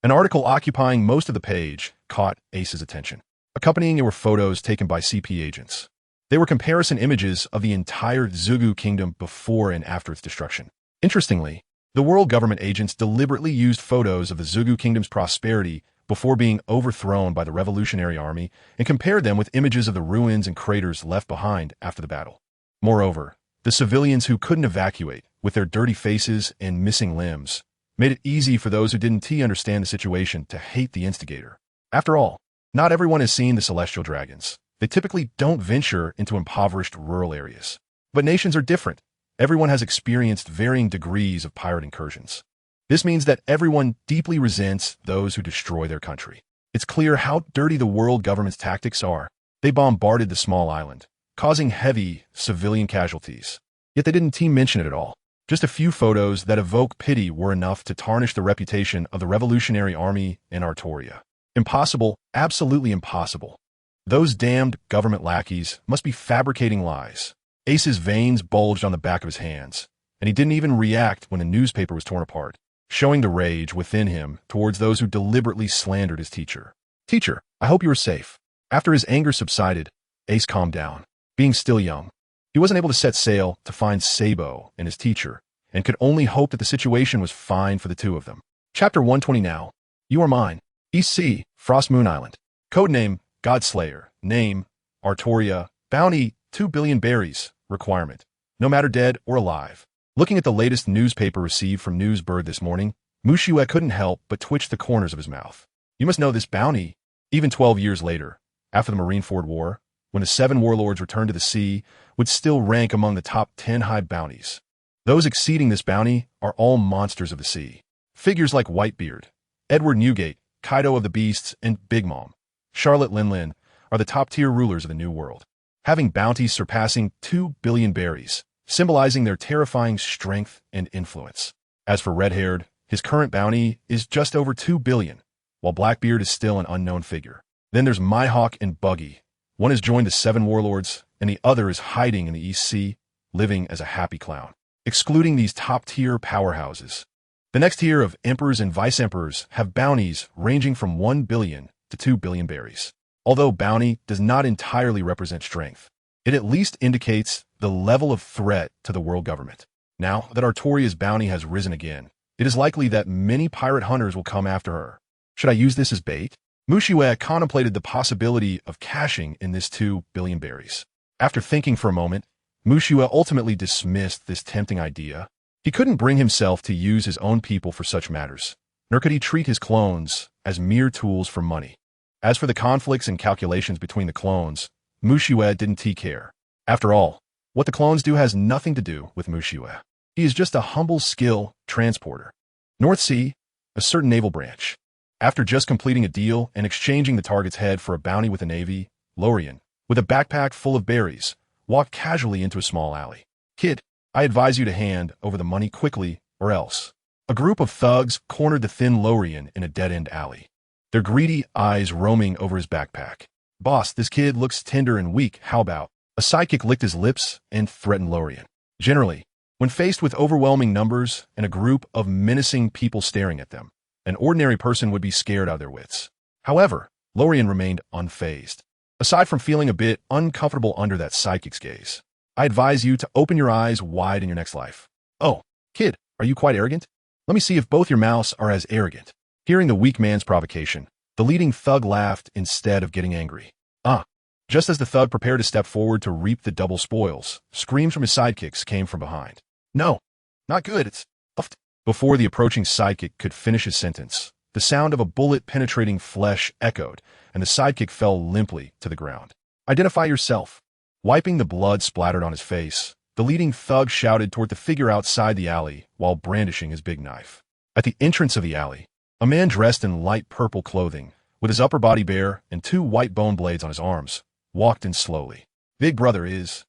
An article occupying most of the page caught Ace's attention. Accompanying it were photos taken by CP agents. They were comparison images of the entire Zugu kingdom before and after its destruction. Interestingly, the world government agents deliberately used photos of the Zugu kingdom's prosperity before being overthrown by the Revolutionary Army and compared them with images of the ruins and craters left behind after the battle. Moreover, the civilians who couldn't evacuate, with their dirty faces and missing limbs, made it easy for those who didn't understand the situation to hate the instigator. After all, not everyone has seen the celestial dragons. They typically don't venture into impoverished rural areas. But nations are different. Everyone has experienced varying degrees of pirate incursions. This means that everyone deeply resents those who destroy their country. It's clear how dirty the world government's tactics are. They bombarded the small island, causing heavy civilian casualties. Yet they didn't mention it at all. Just a few photos that evoke pity were enough to tarnish the reputation of the Revolutionary Army in Artoria. Impossible, absolutely impossible. Those damned government lackeys must be fabricating lies. Ace's veins bulged on the back of his hands, and he didn't even react when the newspaper was torn apart, showing the rage within him towards those who deliberately slandered his teacher. Teacher, I hope you are safe. After his anger subsided, Ace calmed down. Being still young, he wasn't able to set sail to find Sabo and his teacher, and could only hope that the situation was fine for the two of them. Chapter 120 now. You are mine. East Sea, Frost Moon Island. Codename, Godslayer. Name, Artoria. Bounty, 2 billion berries. Requirement, no matter dead or alive. Looking at the latest newspaper received from Newsbird this morning, Mushiue couldn't help but twitch the corners of his mouth. You must know this bounty, even 12 years later, after the Marineford War, when the 7 warlords returned to the sea, would still rank among the top 10 high bounties. Those exceeding this bounty are all monsters of the sea. Figures like Whitebeard, Edward Newgate, Kaido of the Beasts, and Big Mom, Charlotte Linlin, are the top-tier rulers of the New World, having bounties surpassing 2 billion berries, symbolizing their terrifying strength and influence. As for Red-Haired, his current bounty is just over 2 billion, while Blackbeard is still an unknown figure. Then there's Mihawk and Buggy. One has joined the 7 warlords, and the other is hiding in the East Sea, living as a happy clown. Excluding these top-tier powerhouses, the next tier of emperors and vice-emperors have bounties ranging from 1 billion to 2 billion berries. Although bounty does not entirely represent strength, it at least indicates the level of threat to the world government. Now that Artoria's bounty has risen again, it is likely that many pirate hunters will come after her. Should I use this as bait? Mushiue contemplated the possibility of cashing in this 2 billion berries. After thinking for a moment, Mushiue ultimately dismissed this tempting idea. He couldn't bring himself to use his own people for such matters, nor could he treat his clones as mere tools for money. As for the conflicts and calculations between the clones, Mushiue didn't care. After all, what the clones do has nothing to do with Mushiue. He is just a humble skill transporter. North Sea, a certain naval branch. After just completing a deal and exchanging the target's head for a bounty with the Navy, Lorien, with a backpack full of berries, walked casually into a small alley. Kid, I advise you to hand over the money quickly, or else. A group of thugs cornered the thin Lorien in a dead-end alley, their greedy eyes roaming over his backpack. Boss, this kid looks tender and weak, how about? A sidekick licked his lips and threatened Lorien. Generally, when faced with overwhelming numbers and a group of menacing people staring at them, an ordinary person would be scared out of their wits. However, Lorien remained unfazed. Aside from feeling a bit uncomfortable under that sidekick's gaze, I advise you to open your eyes wide in your next life. Oh, kid, are you quite arrogant? Let me see if both your mouths are as arrogant. Hearing the weak man's provocation, the leading thug laughed instead of getting angry. Just as the thug prepared to step forward to reap the double spoils, screams from his sidekicks came from behind. No, not good, it's uffed. Before the approaching sidekick could finish his sentence, the sound of a bullet penetrating flesh echoed, and the sidekick fell limply to the ground. Identify yourself. Wiping the blood splattered on his face, the leading thug shouted toward the figure outside the alley while brandishing his big knife. At the entrance of the alley, a man dressed in light purple clothing, with his upper body bare and 2 white bone blades on his arms, walked in slowly. Big brother is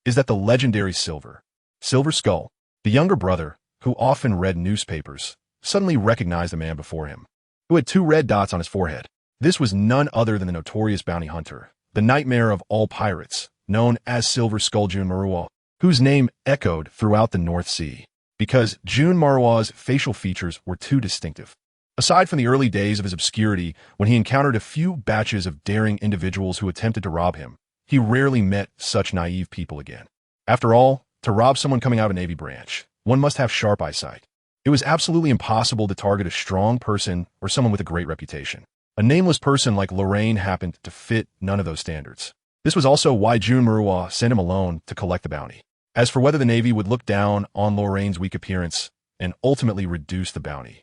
that the legendary Silver Skull? The younger brother, who often read newspapers, suddenly recognized the man before him, who had 2 red dots on his forehead. This was none other than the notorious bounty hunter, the nightmare of all pirates, known as Silver Skull Jun Maruo, whose name echoed throughout the North Sea, because Jun Maruo's facial features were too distinctive. Aside from the early days of his obscurity, when he encountered a few batches of daring individuals who attempted to rob him, he rarely met such naive people again. After all, to rob someone coming out of a Navy branch, one must have sharp eyesight. It was absolutely impossible to target a strong person or someone with a great reputation. A nameless person like Lorraine happened to fit none of those standards. This was also why Jun Maruo sent him alone to collect the bounty. As for whether the Navy would look down on Lorraine's weak appearance and ultimately reduce the bounty,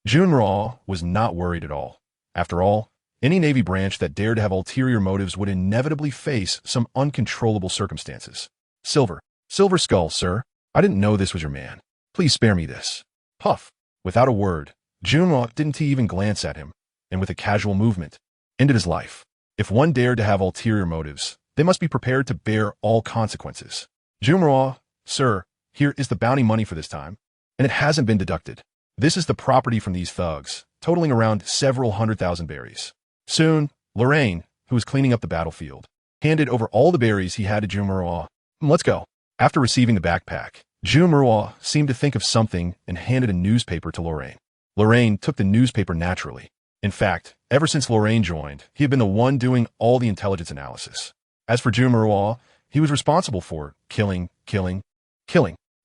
Jun Maruo was not worried at all. After all, any Navy branch that dared to have ulterior motives would inevitably face some uncontrollable circumstances. Silver Skull, sir. I didn't know this was your man. Please spare me this. Puff. Without a word, Junro didn't even glance at him, and with a casual movement, ended his life. If one dared to have ulterior motives, they must be prepared to bear all consequences. Junro, sir, here is the bounty money for this time, and it hasn't been deducted. This is the property from these thugs, totaling around several 100,000 berries. Soon, Lorraine, who was cleaning up the battlefield, handed over all the berries he had to Junro. Let's go. After receiving the backpack, Junro seemed to think of something and handed a newspaper to Lorraine. Lorraine took the newspaper naturally. In fact, ever since Lorraine joined, he had been the one doing all the intelligence analysis. As for Junro, he was responsible for killing.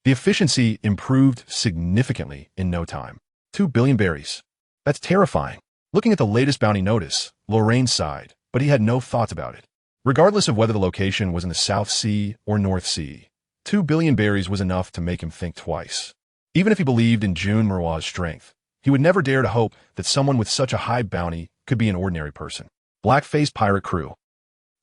The efficiency improved significantly in no time. 2 billion berries. That's terrifying. Looking at the latest bounty notice, Lorraine sighed, but he had no thoughts about it. Regardless of whether the location was in the South Sea or North Sea, 2 billion berries was enough to make him think twice. Even if he believed in Junro's strength, he would never dare to hope that someone with such a high bounty could be an ordinary person. Black-faced pirate crew.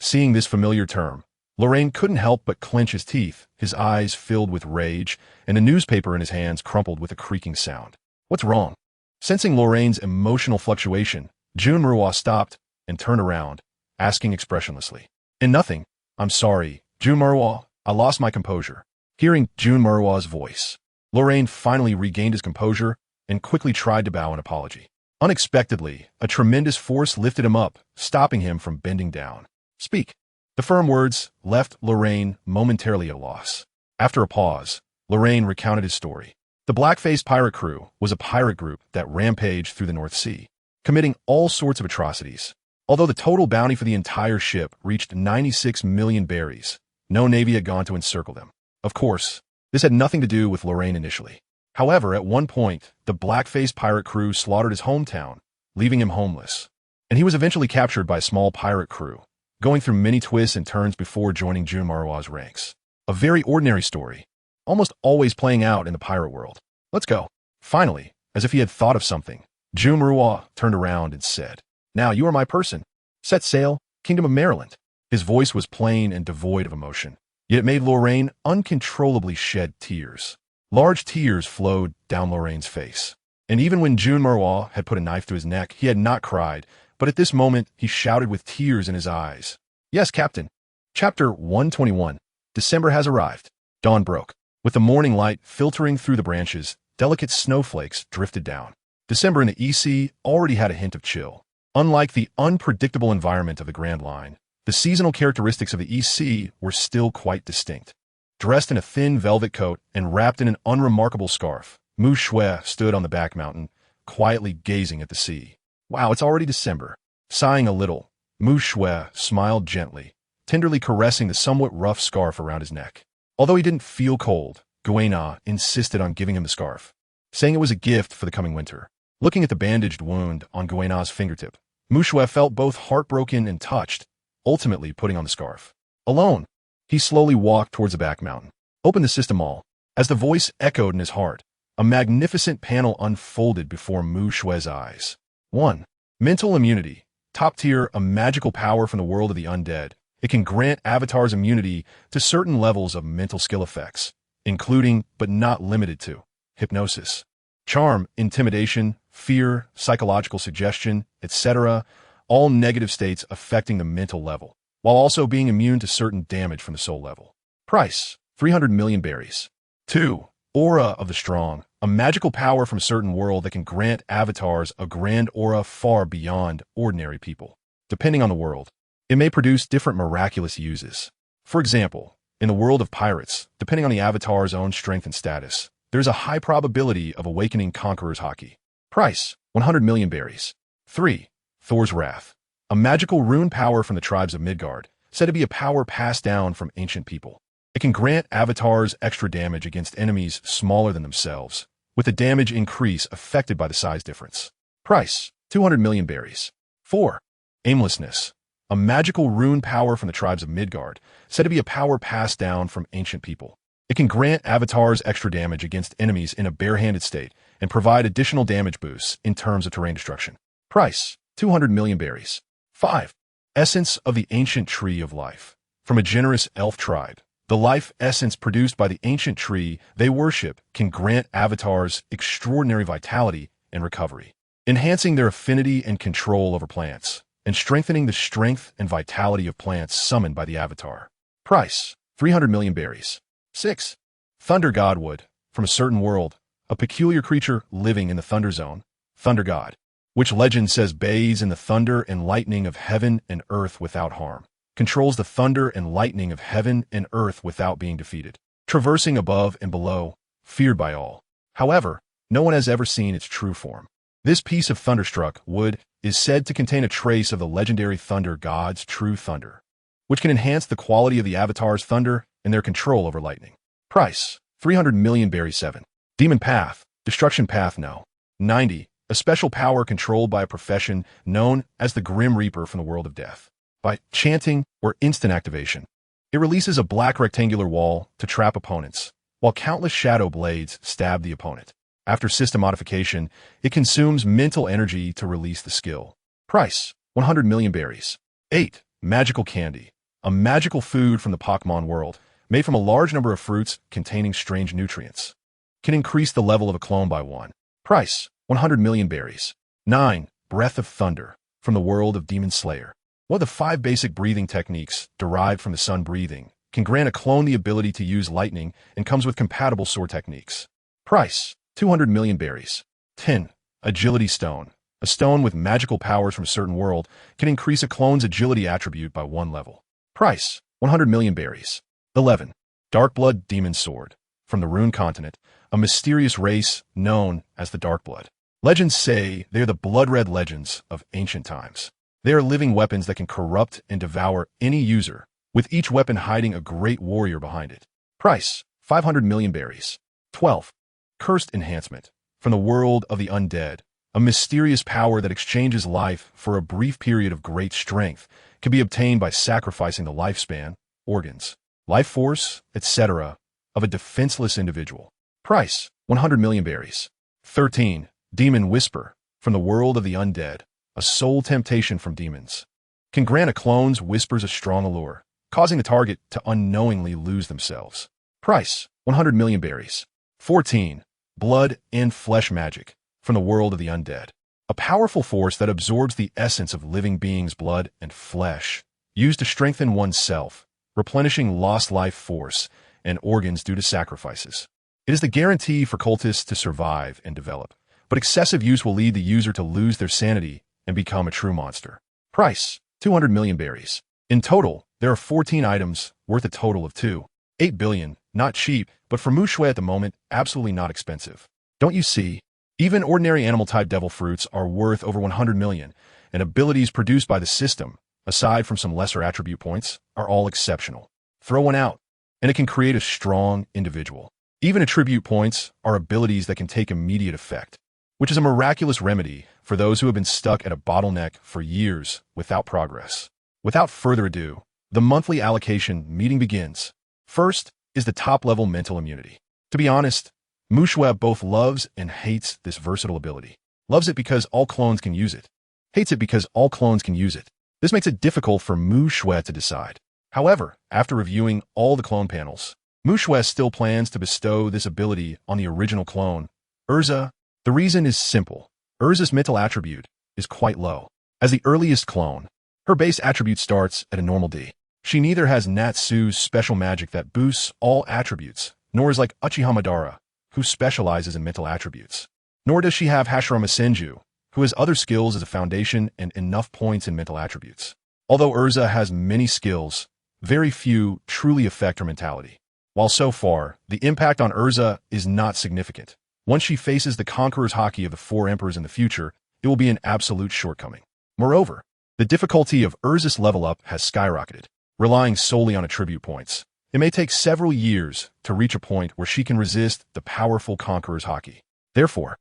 Seeing this familiar term, Lorraine couldn't help but clench his teeth, his eyes filled with rage, and a newspaper in his hands crumpled with a creaking sound. What's wrong? Sensing Lorraine's emotional fluctuation, Junro stopped and turned around, asking expressionlessly. In nothing. I'm sorry, Junro, I lost my composure. Hearing Junro's voice, Lorraine finally regained his composure and quickly tried to bow in apology. Unexpectedly, a tremendous force lifted him up, stopping him from bending down. Speak. The firm words left Lorraine momentarily at a loss. After a pause, Lorraine recounted his story. The black-faced pirate crew was a pirate group that rampaged through the North Sea, committing all sorts of atrocities. Although the total bounty for the entire ship reached 96 million berries, no navy had gone to encircle them. Of course, this had nothing to do with Lorraine initially. However, at one point, the black-faced pirate crew slaughtered his hometown, leaving him homeless. And he was eventually captured by a small pirate crew, going through many twists and turns before joining Junro's ranks. A very ordinary story, almost always playing out in the pirate world. Let's go. Finally, as if he had thought of something, Junro turned around and said, Now you are my person. Set sail, Kingdom of Maryland. His voice was plain and devoid of emotion, yet it made Lorraine uncontrollably shed tears. Large tears flowed down Lorraine's face. And even when Junro had put a knife to his neck, he had not cried, but at this moment he shouted with tears in his eyes. Yes, Captain. Chapter 121. December has arrived. Dawn broke. With the morning light filtering through the branches, delicate snowflakes drifted down. December in the EC already had a hint of chill. Unlike the unpredictable environment of the Grand Line, the seasonal characteristics of the EC were still quite distinct. Dressed in a thin velvet coat and wrapped in an unremarkable scarf, Mu Shui stood on the back mountain, quietly gazing at the sea. Wow, it's already December. Sighing a little, Mu Shui smiled gently, tenderly caressing the somewhat rough scarf around his neck. Although he didn't feel cold, Kuina insisted on giving him the scarf, saying it was a gift for the coming winter. Looking at the bandaged wound on Kuina's fingertip, Mu Shui felt both heartbroken and touched, ultimately putting on the scarf. Alone, he slowly walked towards the back mountain, opened the system all. As the voice echoed in his heart, a magnificent panel unfolded before Mu Shui's eyes. 1. Mental immunity. Top tier, a magical power from the world of the undead. It can grant avatars immunity to certain levels of mental skill effects, including, but not limited to, hypnosis, charm, intimidation, fear, psychological suggestion, etc., all negative states affecting the mental level, while also being immune to certain damage from the soul level. Price, 300 million berries. 2. Aura of the Strong, a magical power from a certain world that can grant avatars a grand aura far beyond ordinary people. Depending on the world, it may produce different miraculous uses. For example, in the world of pirates, depending on the avatar's own strength and status, there's a high probability of awakening Conqueror's Haki. Price, 100 million berries. 3. Thor's Wrath, a magical rune power from the tribes of Midgard, said to be a power passed down from ancient people. It can grant avatars extra damage against enemies smaller than themselves, with the damage increase affected by the size difference. Price, 200 million berries. 4. Aimlessness, a magical rune power from the tribes of Midgard, said to be a power passed down from ancient people. It can grant avatars extra damage against enemies in a barehanded state and provide additional damage boosts in terms of terrain destruction. Price, 200 million berries. 5. Essence of the Ancient Tree of Life, from a generous elf tribe. The life essence produced by the ancient tree they worship can grant avatars extraordinary vitality and recovery, enhancing their affinity and control over plants, and strengthening the strength and vitality of plants summoned by the avatar. Price: 300 million berries. 6. Thunder Godwood. From a certain world, a peculiar creature living in the Thunder Zone, Thunder God, which legend says bathes in the thunder and lightning of heaven and earth without harm, controls the thunder and lightning of heaven and earth without being defeated, traversing above and below, feared by all. However, no one has ever seen its true form. This piece of thunderstruck wood is said to contain a trace of the legendary Thunder God's true thunder, which can enhance the quality of the avatar's thunder and their control over lightning. Price: 300 million berries. 7. Demon Path, Destruction Path No. 90. A special power controlled by a profession known as the Grim Reaper from the world of death. By chanting or instant activation, it releases a black rectangular wall to trap opponents, while countless shadow blades stab the opponent. After system modification, it consumes mental energy to release the skill. Price: 100 million berries. 8. Magical Candy, a magical food from the Pokemon world, made from a large number of fruits containing strange nutrients. Can increase the level of a clone by 1. Price: 100 million berries. 9. Breath of Thunder, from the world of Demon Slayer. One of the 5 basic breathing techniques derived from the sun breathing can grant a clone the ability to use lightning and comes with compatible sword techniques. Price: 200 million berries. 10. Agility Stone, a stone with magical powers from a certain world, can increase a clone's agility attribute by 1 level. Price: 100 million berries. 11. Darkblood Demon Sword, from the Rune Continent, a mysterious race known as the Darkblood. Legends say they are the blood-red legends of ancient times. They are living weapons that can corrupt and devour any user, with each weapon hiding a great warrior behind it. Price: 500 million berries. 12. Cursed Enhancement, from the world of the undead, a mysterious power that exchanges life for a brief period of great strength, can be obtained by sacrificing the lifespan, organs, life force, etc. of a defenseless individual. Price: 100 million berries. 13. Demon Whisper, from the world of the undead, a soul temptation from demons, can grant a clone's whispers a strong allure, causing the target to unknowingly lose themselves. Price: 100 million berries. 14. Blood and Flesh Magic, from the world of the undead, a powerful force that absorbs the essence of living beings' blood and flesh, used to strengthen oneself, replenishing lost life force and organs due to sacrifices. It is the guarantee for cultists to survive and develop, but excessive use will lead the user to lose their sanity and become a true monster. Price: 200 million berries. In total, there are 14 items worth a total of 2.8 billion, not cheap, but for Mushui at the moment, absolutely not expensive. Don't you see? Even ordinary animal-type devil fruits are worth over 100 million, and abilities produced by the system, aside from some lesser attribute points, are all exceptional. Throw one out, and it can create a strong individual. Even attribute points are abilities that can take immediate effect, which is a miraculous remedy for those who have been stuck at a bottleneck for years without progress. Without further ado, the monthly allocation meeting begins. First is the top-level mental immunity. To be honest, Mushui both loves and hates this versatile ability. Loves it because all clones can use it. Hates it because all clones can use it. This makes it difficult for Mushui to decide. However, after reviewing all the clone panels, Mushui still plans to bestow this ability on the original clone, Erza. The reason is simple. Erza's mental attribute is quite low. As the earliest clone, her base attribute starts at a normal D. She neither has Natsu's special magic that boosts all attributes, nor is like Uchiha Madara, who specializes in mental attributes. Nor does she have Hashirama Senju, who has other skills as a foundation and enough points in mental attributes. Although Erza has many skills, very few truly affect her mentality. While so far, the impact on Erza is not significant. Once she faces the Conqueror's Haki of the 4 Emperors in the future, it will be an absolute shortcoming. Moreover, the difficulty of Erza's level up has skyrocketed, relying solely on attribute points. It may take several years to reach a point where she can resist the powerful Conqueror's Haki. Therefore,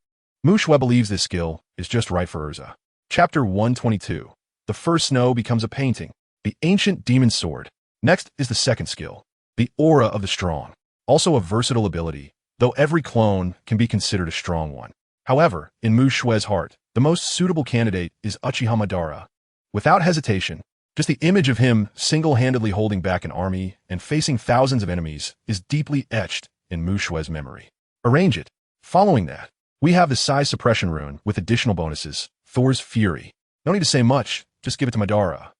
Mushui believes this skill is just right for Erza. Chapter 122. The first snow becomes a painting. The Ancient Demon Sword. Next is the second skill, the Aura of the Strong. Also a versatile ability, though every clone can be considered a strong one. However, in Mushui's heart, the most suitable candidate is Uchiha Madara. Without hesitation, Just the image of him single-handedly holding back an army and facing thousands of enemies is deeply etched in Mu Xue's memory. Arrange it. Following that, we have the size suppression rune with additional bonuses, Thor's Fury. No need to say much, just give it to Madara.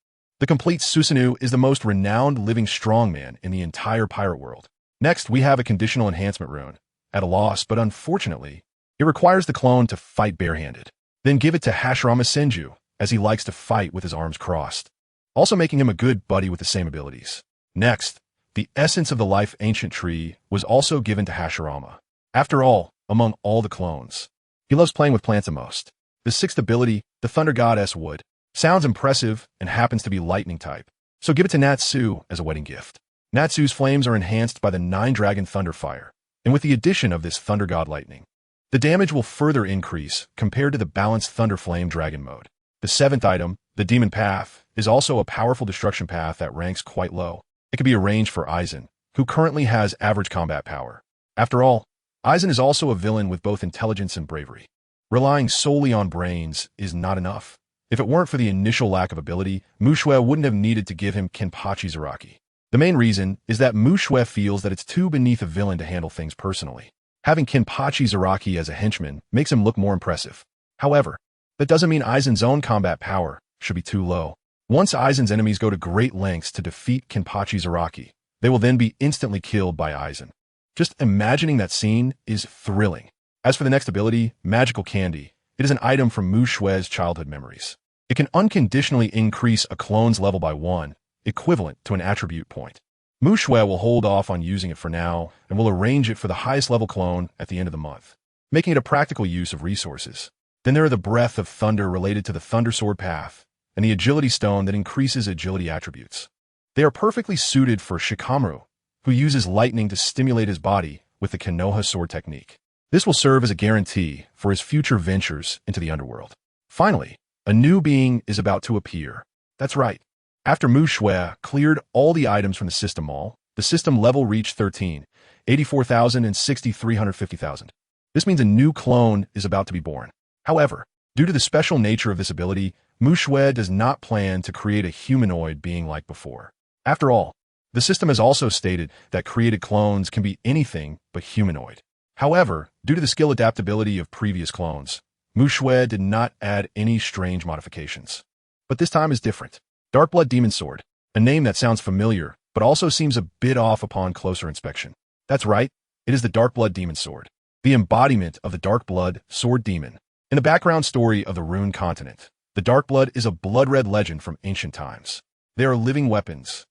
The complete Susanoo is the most renowned living strongman in the entire pirate world. Next, we have a conditional enhancement rune. At a loss, but unfortunately, it requires the clone to fight barehanded. Then give it to Hashirama Senju, as he likes to fight with his arms crossed, also making him a good buddy with the same abilities. Next, the essence of the life ancient tree was also given to Hashirama. After all, among all the clones, he loves playing with plants the most. The sixth ability, the Thunder Goddess Wood, sounds impressive and happens to be lightning type, so give it to Natsu as a wedding gift. Natsu's flames are enhanced by the 9-dragon Thunder Fire, and with the addition of this Thunder God Lightning, the damage will further increase compared to the balanced Thunder Flame Dragon mode. The seventh item, the Demon Path, is also a powerful destruction path that ranks quite low. It can be arranged for Aizen, who currently has average combat power. After all, Aizen is also a villain with both intelligence and bravery. Relying solely on brains is not enough. If it weren't for the initial lack of ability, Mu Xue wouldn't have needed to give him Kenpachi Zaraki. The main reason is that Mu Xue feels that it's too beneath a villain to handle things personally. Having Kenpachi Zaraki as a henchman makes him look more impressive. However, that doesn't mean Aizen's own combat power should be too low. Once Aizen's enemies go to great lengths to defeat Kenpachi Zaraki, they will then be instantly killed by Aizen. Just imagining that scene is thrilling. As for the next ability, Magical Candy, it is an item from Mu Xue's childhood memories. It can unconditionally increase a clone's level by 1, equivalent to an attribute point. Mu Xue will hold off on using it for now and will arrange it for the highest level clone at the end of the month, making it a practical use of resources. Then there are the Breath of Thunder related to the Thunder Sword path, and the Agility Stone that increases agility attributes. They are perfectly suited for Shikamaru, who uses lightning to stimulate his body with the Konoha sword technique. This will serve as a guarantee for his future ventures into the underworld. Finally, a new being is about to appear. That's right. After Mu Xue cleared all the items from the system mall, the system level reached 13, 84,000 and 350,000. This means a new clone is about to be born. However, due to the special nature of this ability, Mu Xue does not plan to create a humanoid being like before. After all, the system has also stated that created clones can be anything but humanoid. However, due to the skill adaptability of previous clones, Mu Xue did not add any strange modifications. But this time is different. Darkblood Demon Sword, a name that sounds familiar, but also seems a bit off upon closer inspection. That's right, it is the Darkblood Demon Sword, the embodiment of the Darkblood Sword Demon. In the background story of the Rune Continent, the Darkblood is a blood-red legend from ancient times. They are living weapons,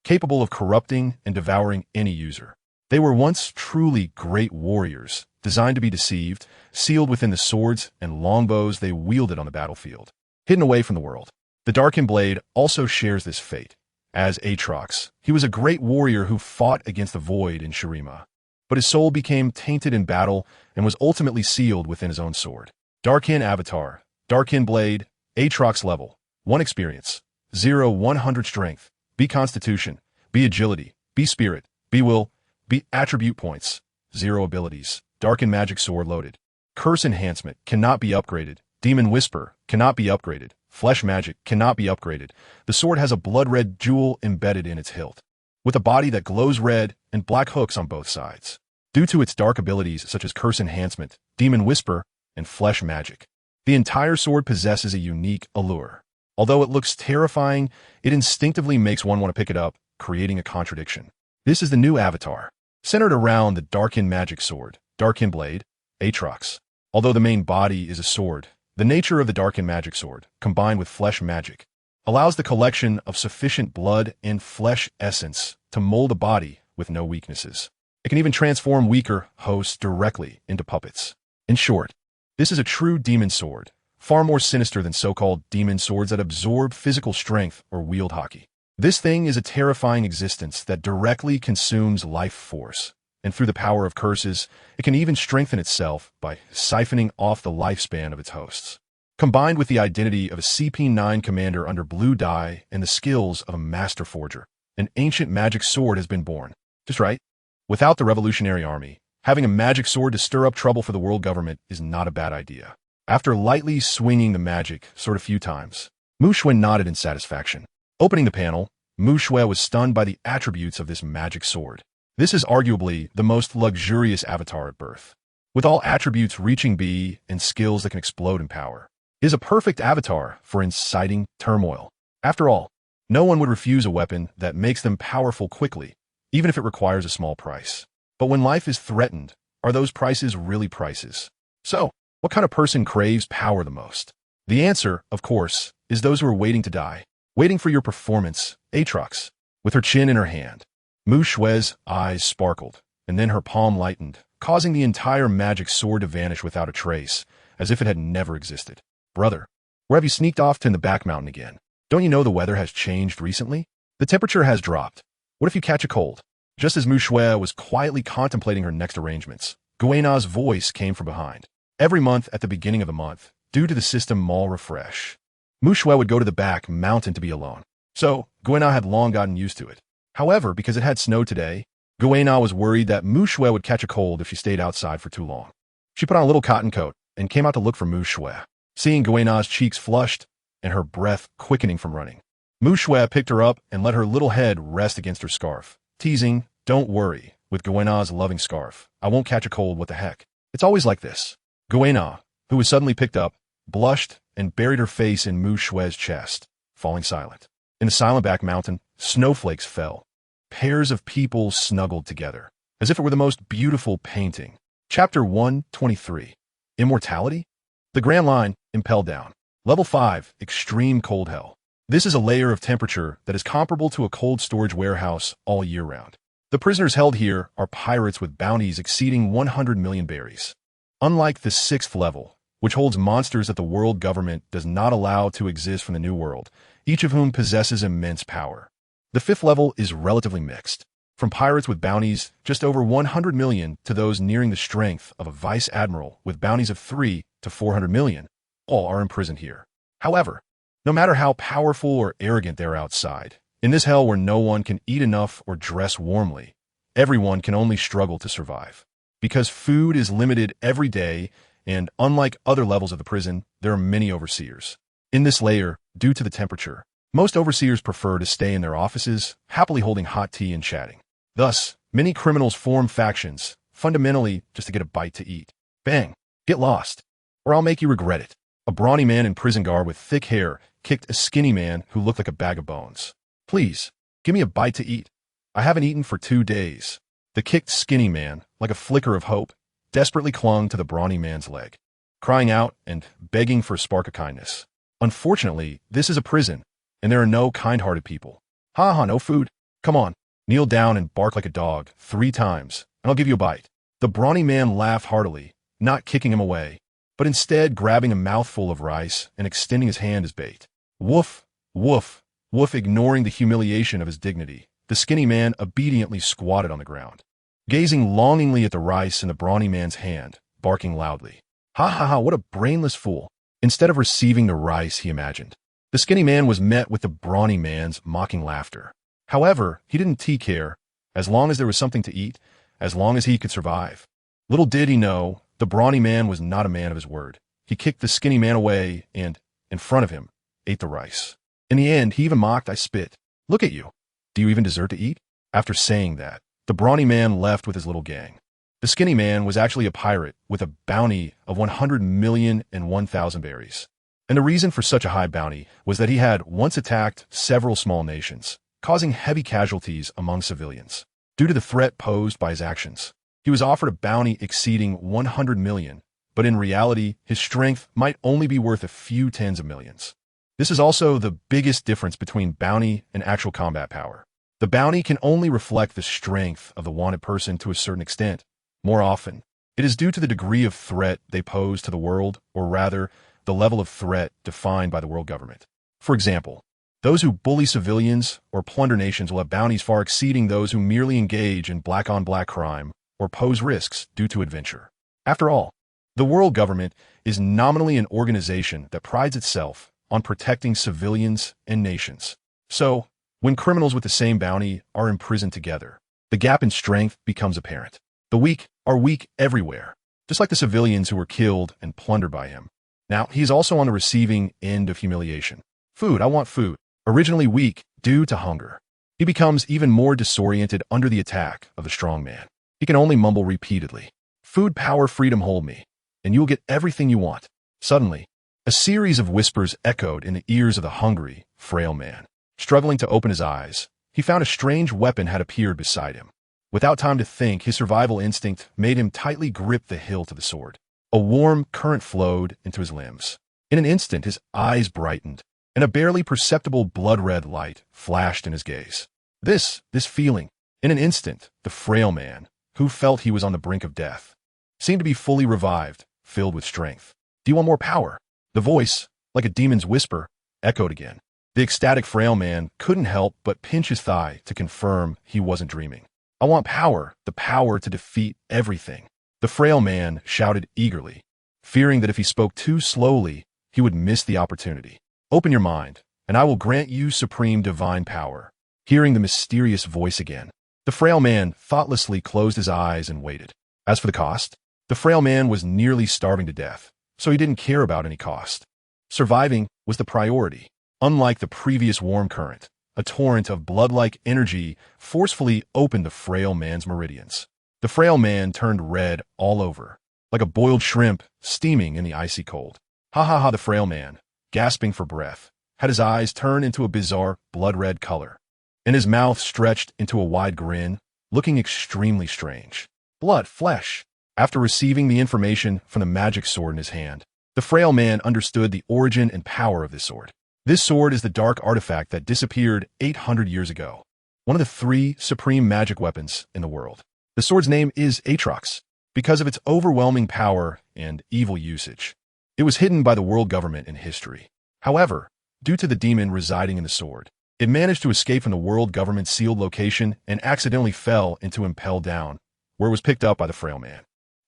capable of corrupting and devouring any user. They were once truly great warriors, designed to be deceived, sealed within the swords and longbows they wielded on the battlefield, hidden away from the world. The Darkened Blade also shares this fate. As Aatrox, he was a great warrior who fought against the Void in Shirima, but his soul became tainted in battle and was ultimately sealed within his own sword. Darkin Avatar, Darkin Blade, Aatrox level, 1 experience, 0 100 strength, B constitution, B agility, B spirit, B will, B attribute points, 0 abilities, Darkin Magic Sword loaded. Curse enhancement cannot be upgraded, Demon Whisper cannot be upgraded, Flesh Magic cannot be upgraded. The sword has a blood-red jewel embedded in its hilt, with a body that glows red and black hooks on both sides. Due to its dark abilities such as Curse enhancement, Demon Whisper, and Flesh Magic, the entire sword possesses a unique allure. Although it looks terrifying, it instinctively makes one want to pick it up, creating a contradiction. This is the new avatar, centered around the Darkin Magic Sword, Darkin Blade, Aatrox. Although the main body is a sword, the nature of the Darkin Magic Sword, combined with Flesh Magic, allows the collection of sufficient blood and flesh essence to mold a body with no weaknesses. It can even transform weaker hosts directly into puppets. In short, this is a true demon sword, far more sinister than so-called demon swords that absorb physical strength or wield hockey. This thing is a terrifying existence that directly consumes life force, and through the power of curses, it can even strengthen itself by siphoning off the lifespan of its hosts. Combined with the identity of a CP9 commander under blue dye and the skills of a master forger, an ancient magic sword has been born. Just right. Without the Revolutionary Army, having a magic sword to stir up trouble for the world government is not a bad idea. After lightly swinging the magic sword a few times, Mu Xue nodded in satisfaction. Opening the panel, Mu Shui was stunned by the attributes of this magic sword. This is arguably the most luxurious avatar at birth. With all attributes reaching B and skills that can explode in power, it is a perfect avatar for inciting turmoil. After all, no one would refuse a weapon that makes them powerful quickly, even if it requires a small price. But when life is threatened, are those prices really prices? So, what kind of person craves power the most? The answer, of course, is those who are waiting to die, waiting for your performance, Aatrox. With her chin in her hand, Mu Shui's eyes sparkled, and then her palm lightened, causing the entire magic sword to vanish without a trace, as if it had never existed. Brother, where have you sneaked off to in the back mountain again? Don't you know the weather has changed recently? The temperature has dropped. What if you catch a cold? Just as Mu Shui was quietly contemplating her next arrangements, Guena's voice came from behind. Every month at the beginning of the month, due to the system Mall Refresh, Mu Shui would go to the back mountain to be alone. So, Guena had long gotten used to it. However, because it had snowed today, Guena was worried that Mu Shui would catch a cold if she stayed outside for too long. She put on a little cotton coat and came out to look for Mu Shui. Seeing Guena's cheeks flushed and her breath quickening from running, Mu Shui picked her up and let her little head rest against her scarf, teasing, "Don't worry, with Guena's loving scarf, I won't catch a cold, what the heck. It's always like this." Guena, who was suddenly picked up, blushed and buried her face in Mu Shui's chest, falling silent. In the silent back mountain, snowflakes fell. Pairs of people snuggled together, as if it were the most beautiful painting. Chapter 123. Immortality? The Grand Line, impelled down. Level 5, Extreme Cold Hell. This is a layer of temperature that is comparable to a cold storage warehouse all year round. The prisoners held here are pirates with bounties exceeding 100 million berries. Unlike the 6th level, which holds monsters that the world government does not allow to exist from the New World, each of whom possesses immense power. The 5th level is relatively mixed, from pirates with bounties just over 100 million to those nearing the strength of a vice admiral with bounties of 3 to 400 million. All are imprisoned here. However, no matter how powerful or arrogant they are outside, in this hell where no one can eat enough or dress warmly, everyone can only struggle to survive. Because food is limited every day, and unlike other levels of the prison, there are many overseers. In this layer, due to the temperature, most overseers prefer to stay in their offices, happily holding hot tea and chatting. Thus, many criminals form factions, fundamentally just to get a bite to eat. Bang! Get lost, or I'll make you regret it. A brawny man in prison garb with thick hair kicked a skinny man who looked like a bag of bones. "Please, give me a bite to eat. I haven't eaten for 2 days." The kicked skinny man, like a flicker of hope, desperately clung to the brawny man's leg, crying out and begging for a spark of kindness. Unfortunately, this is a prison, and there are no kind-hearted people. "Ha, no food. Come on, kneel down and bark like a dog 3 times, and I'll give you a bite." The brawny man laughed heartily, not kicking him away, but instead grabbing a mouthful of rice and extending his hand as bait. Woof, woof, woof. Ignoring the humiliation of his dignity, the skinny man obediently squatted on the ground, gazing longingly at the rice in the brawny man's hand, barking loudly. Ha, what a brainless fool. Instead of receiving the rice he imagined, the skinny man was met with the brawny man's mocking laughter. However, he didn't care, as long as there was something to eat, as long as he could survive. Little did he know, the brawny man was not a man of his word. He kicked the skinny man away and, in front of him, ate the rice. In the end, he even mocked, "I spit. Look at you. Do you even deserve to eat?" After saying that, the brawny man left with his little gang. The skinny man was actually a pirate with a bounty of 100 million and 1,000 berries. And the reason for such a high bounty was that he had once attacked several small nations, causing heavy casualties among civilians. Due to the threat posed by his actions, he was offered a bounty exceeding 100 million, but in reality, his strength might only be worth a few tens of millions. This is also the biggest difference between bounty and actual combat power. The bounty can only reflect the strength of the wanted person to a certain extent. More often, it is due to the degree of threat they pose to the world, or rather, the level of threat defined by the world government. For example, those who bully civilians or plunder nations will have bounties far exceeding those who merely engage in black-on-black crime or pose risks due to adventure. After all, the world government is nominally an organization that prides itself on protecting civilians and nations. So, when criminals with the same bounty are imprisoned together, the gap in strength becomes apparent. The weak are weak everywhere, just like the civilians who were killed and plundered by him. Now, he is also on the receiving end of humiliation. "Food, I want food." Originally weak, due to hunger. He becomes even more disoriented under the attack of the strong man. He can only mumble repeatedly, "Food, power, freedom, hold me, and you will get everything you want." Suddenly, a series of whispers echoed in the ears of the hungry, frail man. Struggling to open his eyes, he found a strange weapon had appeared beside him. Without time to think, his survival instinct made him tightly grip the hilt of the sword. A warm current flowed into his limbs. In an instant, his eyes brightened, and a barely perceptible blood-red light flashed in his gaze. This feeling, in an instant, the frail man, who felt he was on the brink of death, seemed to be fully revived, filled with strength. "Do you want more power?" The voice, like a demon's whisper, echoed again. The ecstatic frail man couldn't help but pinch his thigh to confirm he wasn't dreaming. "I want power, the power to defeat everything," the frail man shouted eagerly, fearing that if he spoke too slowly, he would miss the opportunity. "Open your mind, and I will grant you supreme divine power." Hearing the mysterious voice again, the frail man thoughtlessly closed his eyes and waited. As for the cost, the frail man was nearly starving to death, so he didn't care about any cost. Surviving was the priority. Unlike the previous warm current, a torrent of blood-like energy forcefully opened the frail man's meridians. The frail man turned red all over, like a boiled shrimp steaming in the icy cold. Ha ha ha! The frail man, gasping for breath, had his eyes turn into a bizarre blood-red color, and his mouth stretched into a wide grin, looking extremely strange. Blood, flesh. After receiving the information from the magic sword in his hand, the frail man understood the origin and power of this sword. This sword is the dark artifact that disappeared 800 years ago, one of the 3 supreme magic weapons in the world. The sword's name is Aatrox, because of its overwhelming power and evil usage. It was hidden by the world government in history. However, due to the demon residing in the sword, it managed to escape from the world government's sealed location and accidentally fell into Impel Down, where it was picked up by the frail man.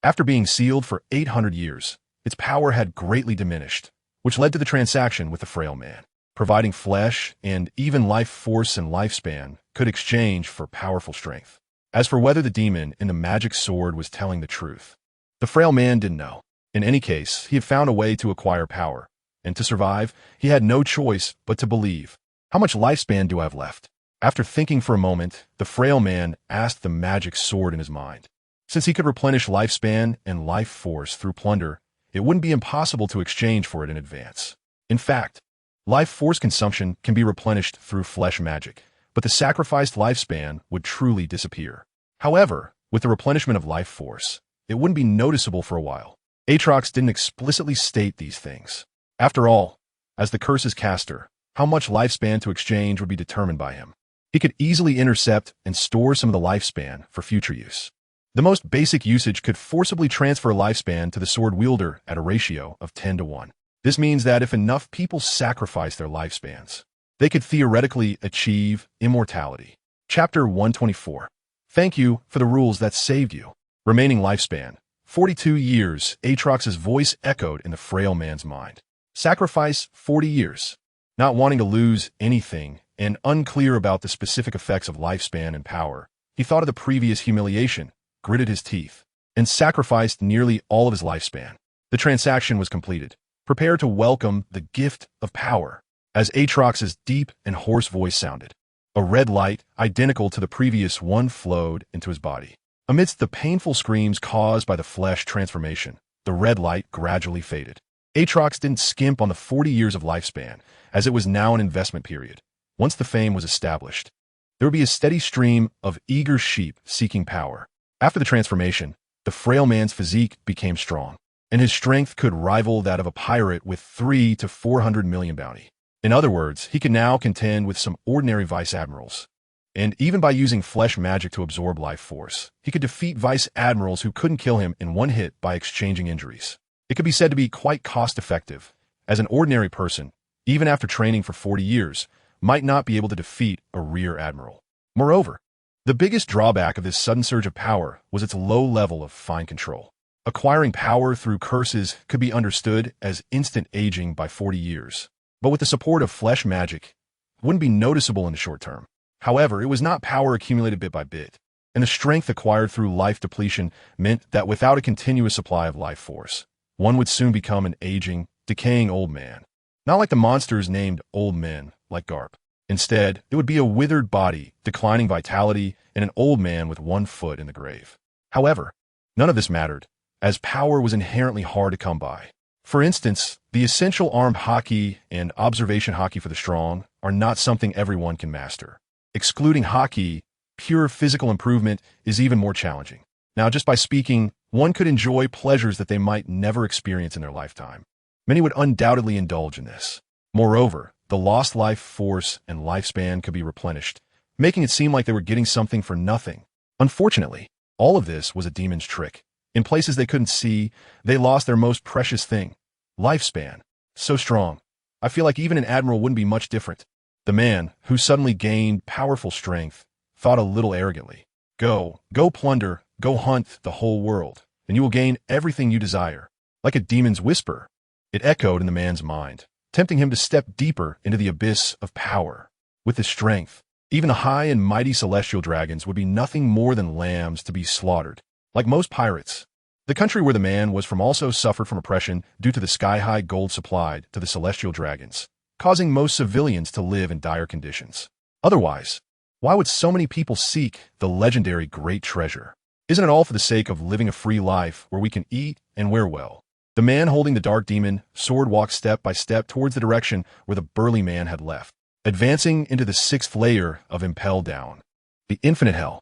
After being sealed for 800 years, its power had greatly diminished, which led to the transaction with the frail man. Providing flesh and even life force and lifespan could exchange for powerful strength. As for whether the demon in the magic sword was telling the truth, the frail man didn't know. In any case, he had found a way to acquire power, and to survive, he had no choice but to believe. "How much lifespan do I have left?" After thinking for a moment, the frail man asked the magic sword in his mind. Since he could replenish lifespan and life force through plunder, it wouldn't be impossible to exchange for it in advance. In fact, life force consumption can be replenished through flesh magic, but the sacrificed lifespan would truly disappear. However, with the replenishment of life force, it wouldn't be noticeable for a while. Aatrox didn't explicitly state these things. After all, as the curse's caster, how much lifespan to exchange would be determined by him. He could easily intercept and store some of the lifespan for future use. The most basic usage could forcibly transfer lifespan to the sword wielder at a ratio of 10 to 1. This means that if enough people sacrifice their lifespans, they could theoretically achieve immortality. Chapter 124. Thank you for the rules that saved you. Remaining lifespan, 42 years, Aatrox's voice echoed in the frail man's mind. Sacrifice 40 years. Not wanting to lose anything and unclear about the specific effects of lifespan and power, he thought of the previous humiliation, gritted his teeth, and sacrificed nearly all of his lifespan. The transaction was completed. Prepare to welcome the gift of power. As Aatrox's deep and hoarse voice sounded, a red light, identical to the previous one, flowed into his body. Amidst the painful screams caused by the flesh transformation, the red light gradually faded. Aatrox didn't skimp on the 40 years of lifespan, as it was now an investment period. Once the fame was established, there would be a steady stream of eager sheep seeking power. After the transformation, the frail man's physique became strong, and his strength could rival that of a pirate with 300 to 400 million bounty. In other words, he could now contend with some ordinary vice admirals. And even by using flesh magic to absorb life force, he could defeat vice admirals who couldn't kill him in one hit by exchanging injuries. It could be said to be quite cost-effective, as an ordinary person, even after training for 40 years, might not be able to defeat a rear admiral. Moreover, the biggest drawback of this sudden surge of power was its low level of fine control. Acquiring power through curses could be understood as instant aging by 40 years, but with the support of flesh magic, it wouldn't be noticeable in the short term. However, it was not power accumulated bit by bit, and the strength acquired through life depletion meant that without a continuous supply of life force, one would soon become an aging, decaying old man. Not like the monsters named old men, like Garp. Instead, it would be a withered body, declining vitality, and an old man with one foot in the grave. However, none of this mattered, as power was inherently hard to come by. For instance, the essential armed haki and observation haki for the strong are not something everyone can master. Excluding haki, pure physical improvement is even more challenging. Now, just by speaking, one could enjoy pleasures that they might never experience in their lifetime. Many would undoubtedly indulge in this. Moreover, the lost life force and lifespan could be replenished, making it seem like they were getting something for nothing. Unfortunately, all of this was a demon's trick. In places they couldn't see, they lost their most precious thing, lifespan. So strong. I feel like even an admiral wouldn't be much different. The man, who suddenly gained powerful strength, thought a little arrogantly. Go plunder, go hunt the whole world, and you will gain everything you desire. Like a demon's whisper, it echoed in the man's mind, tempting him to step deeper into the abyss of power. With his strength, even the high and mighty celestial dragons would be nothing more than lambs to be slaughtered. Like most pirates, the country where the man was from also suffered from oppression due to the sky-high gold supplied to the celestial dragons, causing most civilians to live in dire conditions. Otherwise, why would so many people seek the legendary great treasure? Isn't it all for the sake of living a free life where we can eat and wear well? The man holding the dark demon sword walked step by step towards the direction where the burly man had left, advancing into the 6th layer of Impel Down. The infinite hell.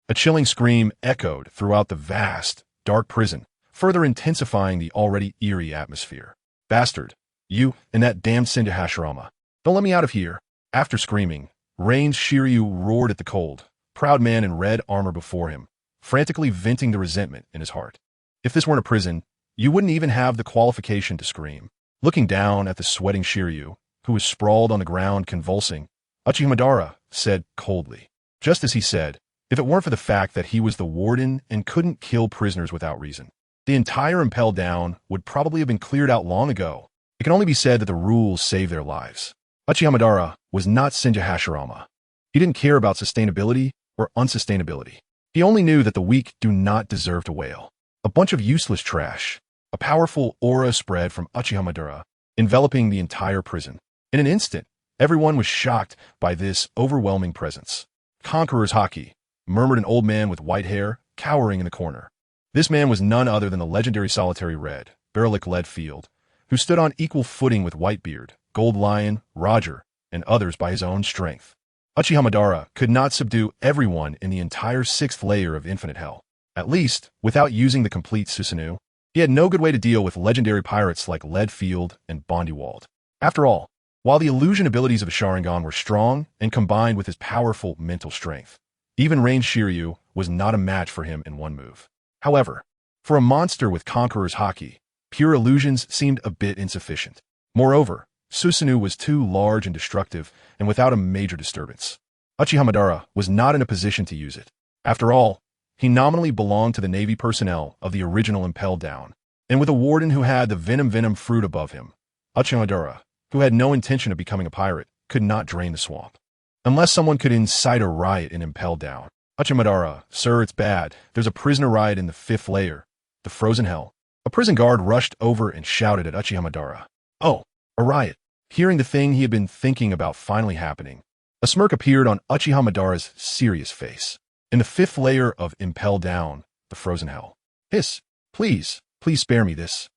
A chilling scream echoed throughout the vast, dark prison, further intensifying the already eerie atmosphere. Bastard, you and that damned Senju Hashirama. Don't let me out of here. After screaming, Rain's Shiryu roared at the cold, proud man in red armor before him, frantically venting the resentment in his heart. If this weren't a prison, you wouldn't even have the qualification to scream. Looking down at the sweating Shiryu, who was sprawled on the ground convulsing, Uchiha Madara said coldly, just as he said, if it weren't for the fact that he was the warden and couldn't kill prisoners without reason, the entire Impel Down would probably have been cleared out long ago. It can only be said that the rules saved their lives. Uchiha Madara was not Senju Hashirama. He didn't care about sustainability or unsustainability. He only knew that the weak do not deserve to wail. A bunch of useless trash. A powerful aura spread from Uchiha Madara, enveloping the entire prison. In an instant, everyone was shocked by this overwhelming presence. Conqueror's haki, murmured an old man with white hair, cowering in the corner. This man was none other than the legendary solitary red, Baralic Leadfield, who stood on equal footing with Whitebeard, Gold Lion, Roger, and others by his own strength. Uchiha Madara could not subdue everyone in the entire 6th layer of infinite hell, at least without using the complete Susanoo. He had no good way to deal with legendary pirates like Leadfield and Bondywald. After all, while the illusion abilities of a Sharingan were strong and combined with his powerful mental strength, even Rain Shiryu was not a match for him in one move. However, for a monster with Conqueror's haki, pure illusions seemed a bit insufficient. Moreover, Susanoo was too large and destructive and without a major disturbance. Uchiha Madara was not in a position to use it. After all, he nominally belonged to the Navy personnel of the original Impel Down, and with a warden who had the venom fruit above him, Uchiha Madara, who had no intention of becoming a pirate, could not drain the swamp. Unless someone could incite a riot in Impel Down. Uchiha Madara, sir, it's bad. There's a prisoner riot in the 5th layer, the frozen hell. A prison guard rushed over and shouted at Uchiha Madara. Oh, a riot. Hearing the thing he had been thinking about finally happening, a smirk appeared on Uchiha Madara's serious face. In the 5th layer of Impel Down, the frozen hell. Hiss, please spare me this.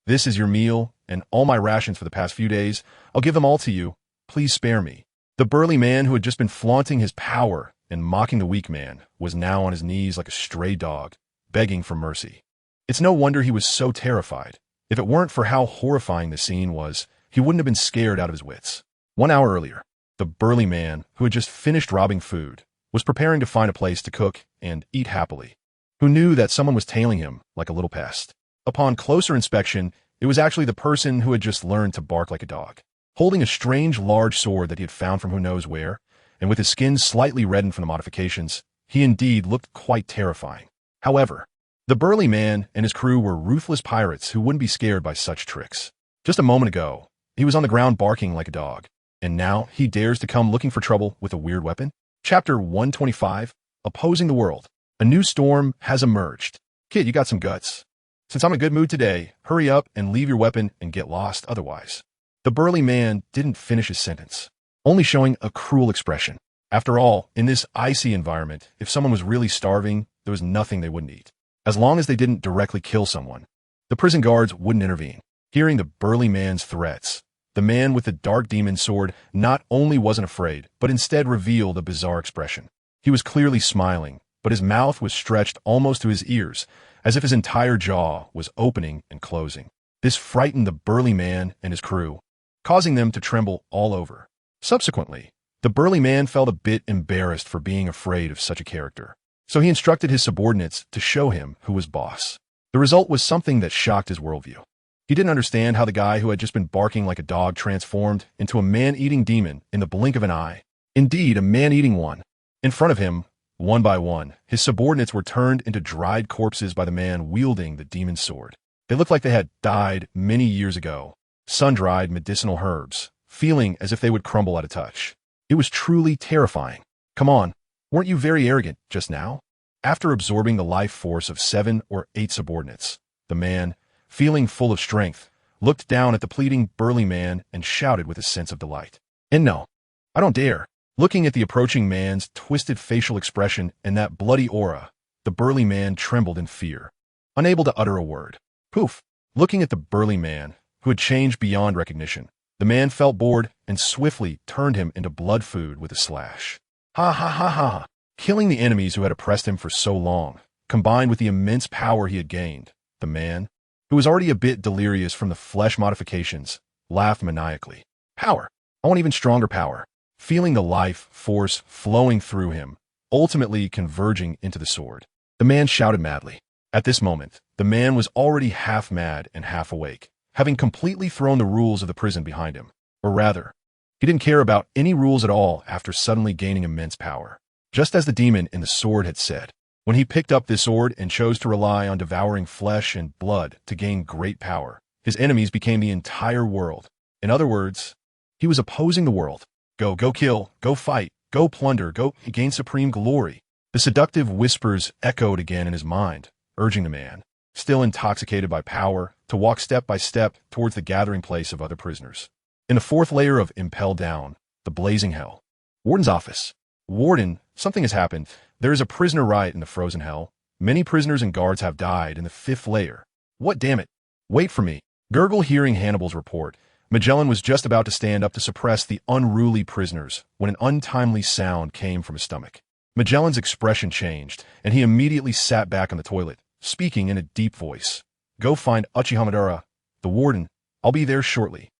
This is your meal and all my rations for the past few days. I'll give them all to you. Please spare me. The burly man who had just been flaunting his power and mocking the weak man was now on his knees like a stray dog, begging for mercy. It's no wonder he was so terrified. If it weren't for how horrifying the scene was, he wouldn't have been scared out of his wits. 1 hour earlier, the burly man, who had just finished robbing food, was preparing to find a place to cook and eat happily, who knew that someone was tailing him like a little pest. Upon closer inspection, it was actually the person who had just learned to bark like a dog, holding a strange large sword that he had found from who knows where, and with his skin slightly reddened from the modifications, he indeed looked quite terrifying. However, the burly man and his crew were ruthless pirates who wouldn't be scared by such tricks. Just a moment ago, he was on the ground barking like a dog, and now he dares to come looking for trouble with a weird weapon? Chapter 125, Opposing the World. A new storm has emerged. Kid, you got some guts. Since I'm in a good mood today, hurry up and leave your weapon and get lost otherwise. The burly man didn't finish his sentence. only showing a cruel expression. After all, in this icy environment, if someone was really starving, there was nothing they wouldn't eat. As long as they didn't directly kill someone, the prison guards wouldn't intervene. Hearing the burly man's threats, the man with the dark demon sword not only wasn't afraid, but instead revealed a bizarre expression. He was clearly smiling, but his mouth was stretched almost to his ears, as if his entire jaw was opening and closing. This frightened the burly man and his crew, causing them to tremble all over. Subsequently, the burly man felt a bit embarrassed for being afraid of such a character, so he instructed his subordinates to show him who was boss. The result was something that shocked his worldview. He didn't understand how the guy who had just been barking like a dog transformed into a man-eating demon in the blink of an eye. Indeed, a man-eating one. In front of him, one by one, his subordinates were turned into dried corpses by the man wielding the demon sword. They looked like they had died many years ago, sun-dried medicinal herbs, feeling as if they would crumble at a touch. It was truly terrifying. Come on, weren't you very arrogant just now? After absorbing the life force of 7 or 8 subordinates, the man, feeling full of strength, looked down at the pleading burly man and shouted with a sense of delight. And no, I don't dare. Looking at the approaching man's twisted facial expression and that bloody aura, the burly man trembled in fear, unable to utter a word. Poof! Looking at the burly man, who had changed beyond recognition, the man felt bored and swiftly turned him into blood food with a slash. Ha ha ha ha! Killing the enemies who had oppressed him for so long, combined with the immense power he had gained, the man, who was already a bit delirious from the flesh modifications, laughed maniacally. Power! I want even stronger power. Feeling the life force flowing through him, ultimately converging into the sword, the man shouted madly. At this moment, the man was already half mad and half awake, having completely thrown the rules of the prison behind him. Or rather, he didn't care about any rules at all after suddenly gaining immense power. Just as the demon in the sword had said, when he picked up this sword and chose to rely on devouring flesh and blood to gain great power, his enemies became the entire world. In other words, he was opposing the world. Go kill, go fight, go plunder, go gain supreme glory. The seductive whispers echoed again in his mind, urging the man, still intoxicated by power, to walk step by step towards the gathering place of other prisoners. In the 4th layer of Impel Down, the blazing hell. Warden's office. Warden, something has happened. There is a prisoner riot in the frozen hell. Many prisoners and guards have died in the 5th layer. What, damn it? Wait for me. Gurgle hearing Hannibal's report. Magellan was just about to stand up to suppress the unruly prisoners when an untimely sound came from his stomach. Magellan's expression changed, and he immediately sat back on the toilet, speaking in a deep voice. Go find Uchiha Madara, the warden. I'll be there shortly.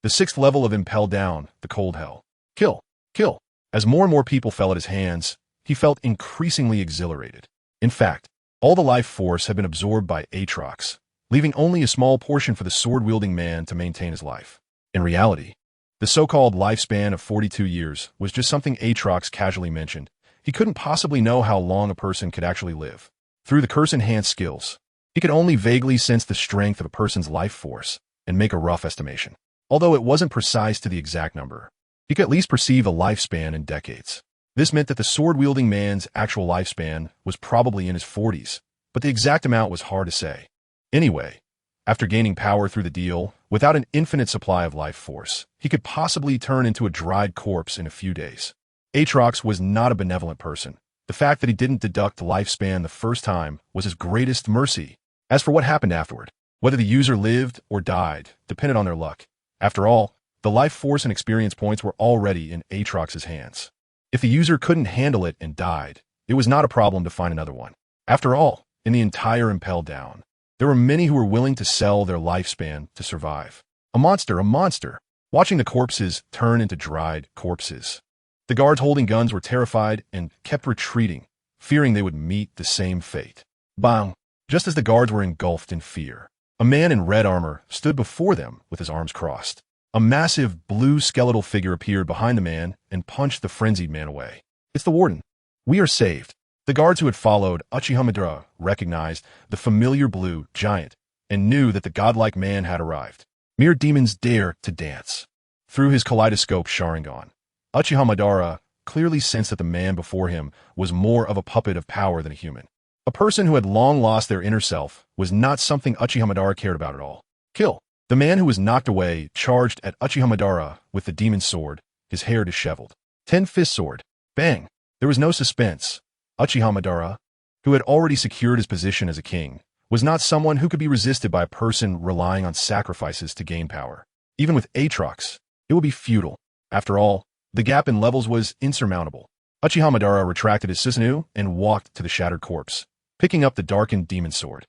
The 6th level of Impel Down, the cold hell. Kill, kill. As more and more people fell at his hands, he felt increasingly exhilarated. In fact, all the life force had been absorbed by Aatrox, leaving only a small portion for the sword-wielding man to maintain his life. In reality, the so-called lifespan of 42 years was just something Aatrox casually mentioned. He couldn't possibly know how long a person could actually live. Through the curse-enhanced skills, he could only vaguely sense the strength of a person's life force and make a rough estimation. Although it wasn't precise to the exact number, he could at least perceive a lifespan in decades. This meant that the sword-wielding man's actual lifespan was probably in his 40s, but the exact amount was hard to say. Anyway, after gaining power through the deal, without an infinite supply of life force, he could possibly turn into a dried corpse in a few days. Aatrox was not a benevolent person. The fact that he didn't deduct the lifespan the first time was his greatest mercy. As for what happened afterward, whether the user lived or died depended on their luck. After all, the life force and experience points were already in Aatrox's hands. If the user couldn't handle it and died, it was not a problem to find another one. After all, in the entire Impel Down, there were many who were willing to sell their lifespan to survive. A monster! Watching the corpses turn into dried corpses. The guards holding guns were terrified and kept retreating, fearing they would meet the same fate. Bang! Just as the guards were engulfed in fear, a man in red armor stood before them with his arms crossed. A massive blue skeletal figure appeared behind the man and punched the frenzied man away. It's the warden. We are saved. The guards who had followed Uchiha Madara recognized the familiar blue giant and knew that the godlike man had arrived. Mere demons dare to dance. Through his kaleidoscope Sharingan, Uchiha Madara clearly sensed that the man before him was more of a puppet of power than a human. A person who had long lost their inner self was not something Uchiha Madara cared about at all. Kill. The man who was knocked away charged at Uchiha Madara with the demon sword, his hair disheveled. 10-fist sword. Bang! There was no suspense. Uchiha Madara, who had already secured his position as a king, was not someone who could be resisted by a person relying on sacrifices to gain power. Even with Aatrox, it would be futile. After all, the gap in levels was insurmountable. Uchiha Madara retracted his Susanoo and walked to the shattered corpse, picking up the darkened demon sword.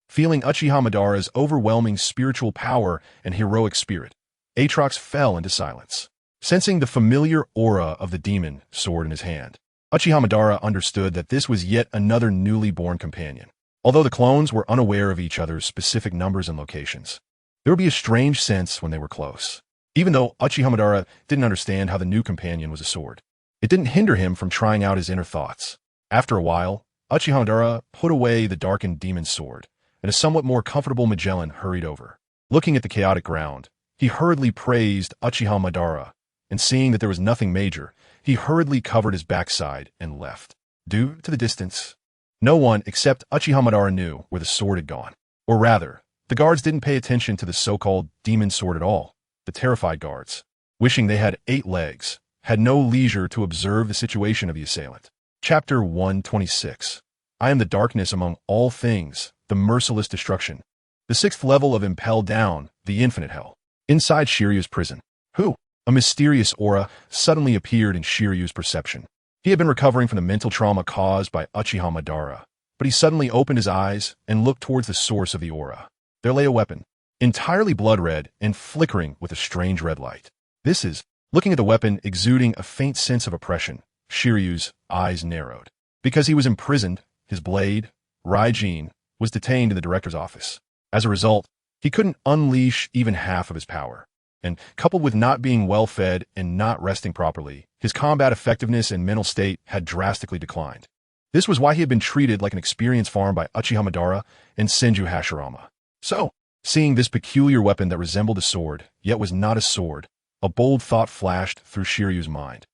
Feeling Uchiha Madara's overwhelming spiritual power and heroic spirit, Aatrox fell into silence. Sensing the familiar aura of the demon sword in his hand, Uchiha Madara understood that this was yet another newly born companion. Although the clones were unaware of each other's specific numbers and locations, there would be a strange sense when they were close. Even though Uchiha Madara didn't understand how the new companion was a sword, it didn't hinder him from trying out his inner thoughts. After a while, Uchiha Madara put away the darkened demon sword, and a somewhat more comfortable Magellan hurried over. Looking at the chaotic ground, he hurriedly praised Uchiha Madara, and seeing that there was nothing major, he hurriedly covered his backside and left. Due to the distance, no one except Uchiha Madara knew where the sword had gone. Or rather, the guards didn't pay attention to the so-called demon sword at all. The terrified guards, wishing they had 8 legs, had no leisure to observe the situation of the assailant. Chapter 126. I am the darkness among all things, the merciless destruction. The 6th level of Impel Down, the infinite hell. Inside Shiryu's prison. Who? A mysterious aura suddenly appeared in Shiryu's perception. He had been recovering from the mental trauma caused by Uchiha Madara, but he suddenly opened his eyes and looked towards the source of the aura. There lay a weapon, entirely blood-red and flickering with a strange red light. This is, looking at the weapon exuding a faint sense of oppression, Shiryu's eyes narrowed. Because he was imprisoned, his blade, Raijin, was detained in the director's office. As a result, he couldn't unleash even half of his power. And coupled with not being well-fed and not resting properly, his combat effectiveness and mental state had drastically declined. This was why he had been treated like an experienced farm by Uchiha Madara and Senju Hashirama. So, seeing this peculiar weapon that resembled a sword, yet was not a sword, a bold thought flashed through Shiryu's mind.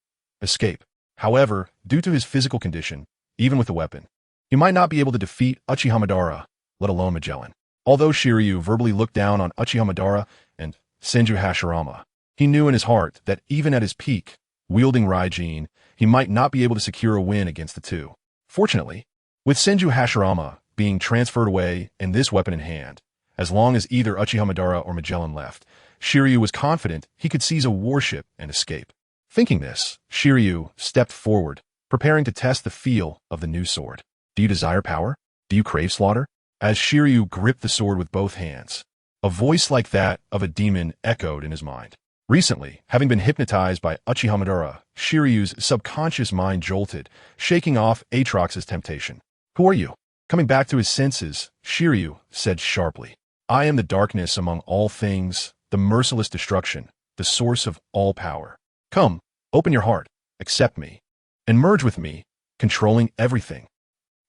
Escape. However, due to his physical condition, even with the weapon, he might not be able to defeat Uchiha Madara, let alone Magellan. Although Shiryu verbally looked down on Uchiha Madara and Senju Hashirama, he knew in his heart that even at his peak, wielding Raijin, he might not be able to secure a win against the two. Fortunately, with Senju Hashirama being transferred away and this weapon in hand, as long as either Uchiha Madara or Magellan left, Shiryu was confident he could seize a warship and escape. Thinking this, Shiryu stepped forward, preparing to test the feel of the new sword. Do you desire power? Do you crave slaughter? As Shiryu gripped the sword with both hands, a voice like that of a demon echoed in his mind. Recently, having been hypnotized by Uchiha Madara, Shiryu's subconscious mind jolted, shaking off Aatrox's temptation. Who are you? Coming back to his senses, Shiryu said sharply, I am the darkness among all things, the merciless destruction, the source of all power. Come, open your heart, accept me, and merge with me, controlling everything.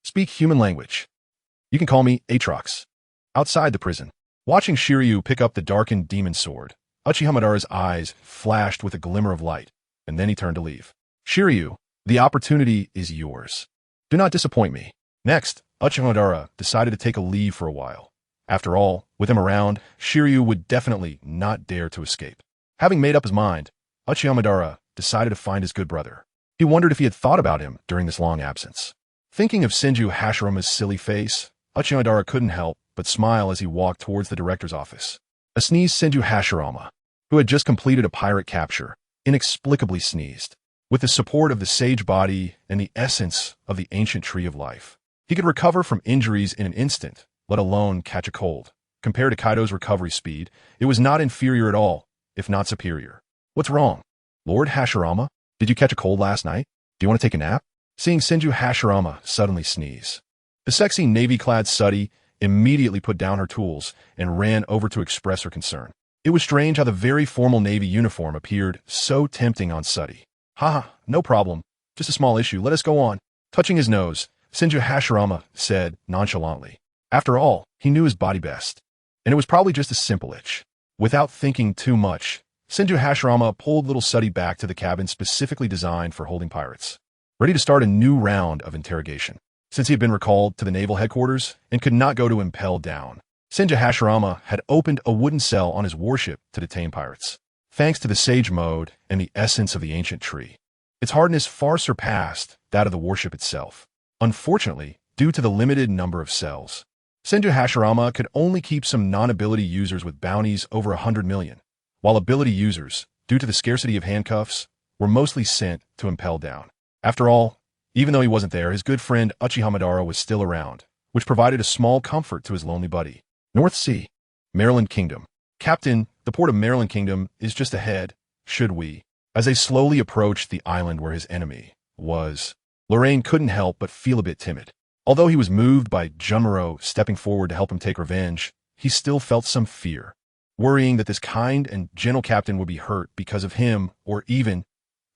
Speak human language. You can call me Aatrox. Outside the prison, watching Shiryu pick up the darkened demon sword, Uchiha Madara's eyes flashed with a glimmer of light, and then he turned to leave. Shiryu, the opportunity is yours. Do not disappoint me. Next, Uchiha Madara decided to take a leave for a while. After all, with him around, Shiryu would definitely not dare to escape. Having made up his mind, Uchiha Madara decided to find his good brother. He wondered if he had thought about him during this long absence. Thinking of Senju Hashirama's silly face, Uchiha Madara couldn't help but smile as he walked towards the director's office. A sneezed Senju Hashirama, who had just completed a pirate capture, inexplicably sneezed. With the support of the sage body and the essence of the ancient tree of life, he could recover from injuries in an instant, let alone catch a cold. Compared to Kaido's recovery speed, it was not inferior at all, if not superior. What's wrong? Lord Hashirama, did you catch a cold last night? Do you want to take a nap? Seeing Senju Hashirama suddenly sneeze, the sexy navy-clad Suddy immediately put down her tools and ran over to express her concern. It was strange how the very formal navy uniform appeared so tempting on Suddy. Haha, no problem. Just a small issue. Let us go on. Touching his nose, Senju Hashirama said nonchalantly. After all, he knew his body best, and it was probably just a simple itch. Without thinking too much, Senju Hashirama pulled little Suddy back to the cabin specifically designed for holding pirates, ready to start a new round of interrogation. Since he had been recalled to the naval headquarters and could not go to Impel Down, Senju Hashirama had opened a wooden cell on his warship to detain pirates. thanks to the Sage Mode and the essence of the ancient tree. Its hardness far surpassed that of the warship itself. Unfortunately, due to the limited number of cells, Senju Hashirama could only keep some non-ability users with bounties over 100 million, while ability users, due to the scarcity of handcuffs, were mostly sent to impel down. After all, even though he wasn't there, his good friend Uchiha Madara was still around, which provided a small comfort to his lonely buddy. North Sea, Maryland Kingdom. Captain, the port of Maryland Kingdom is just ahead, should we? As they slowly approached the island where his enemy was, Lorraine couldn't help but feel a bit timid. Although he was moved by Jumaro stepping forward to help him take revenge, he still felt some fear, worrying that this kind and gentle captain would be hurt because of him or even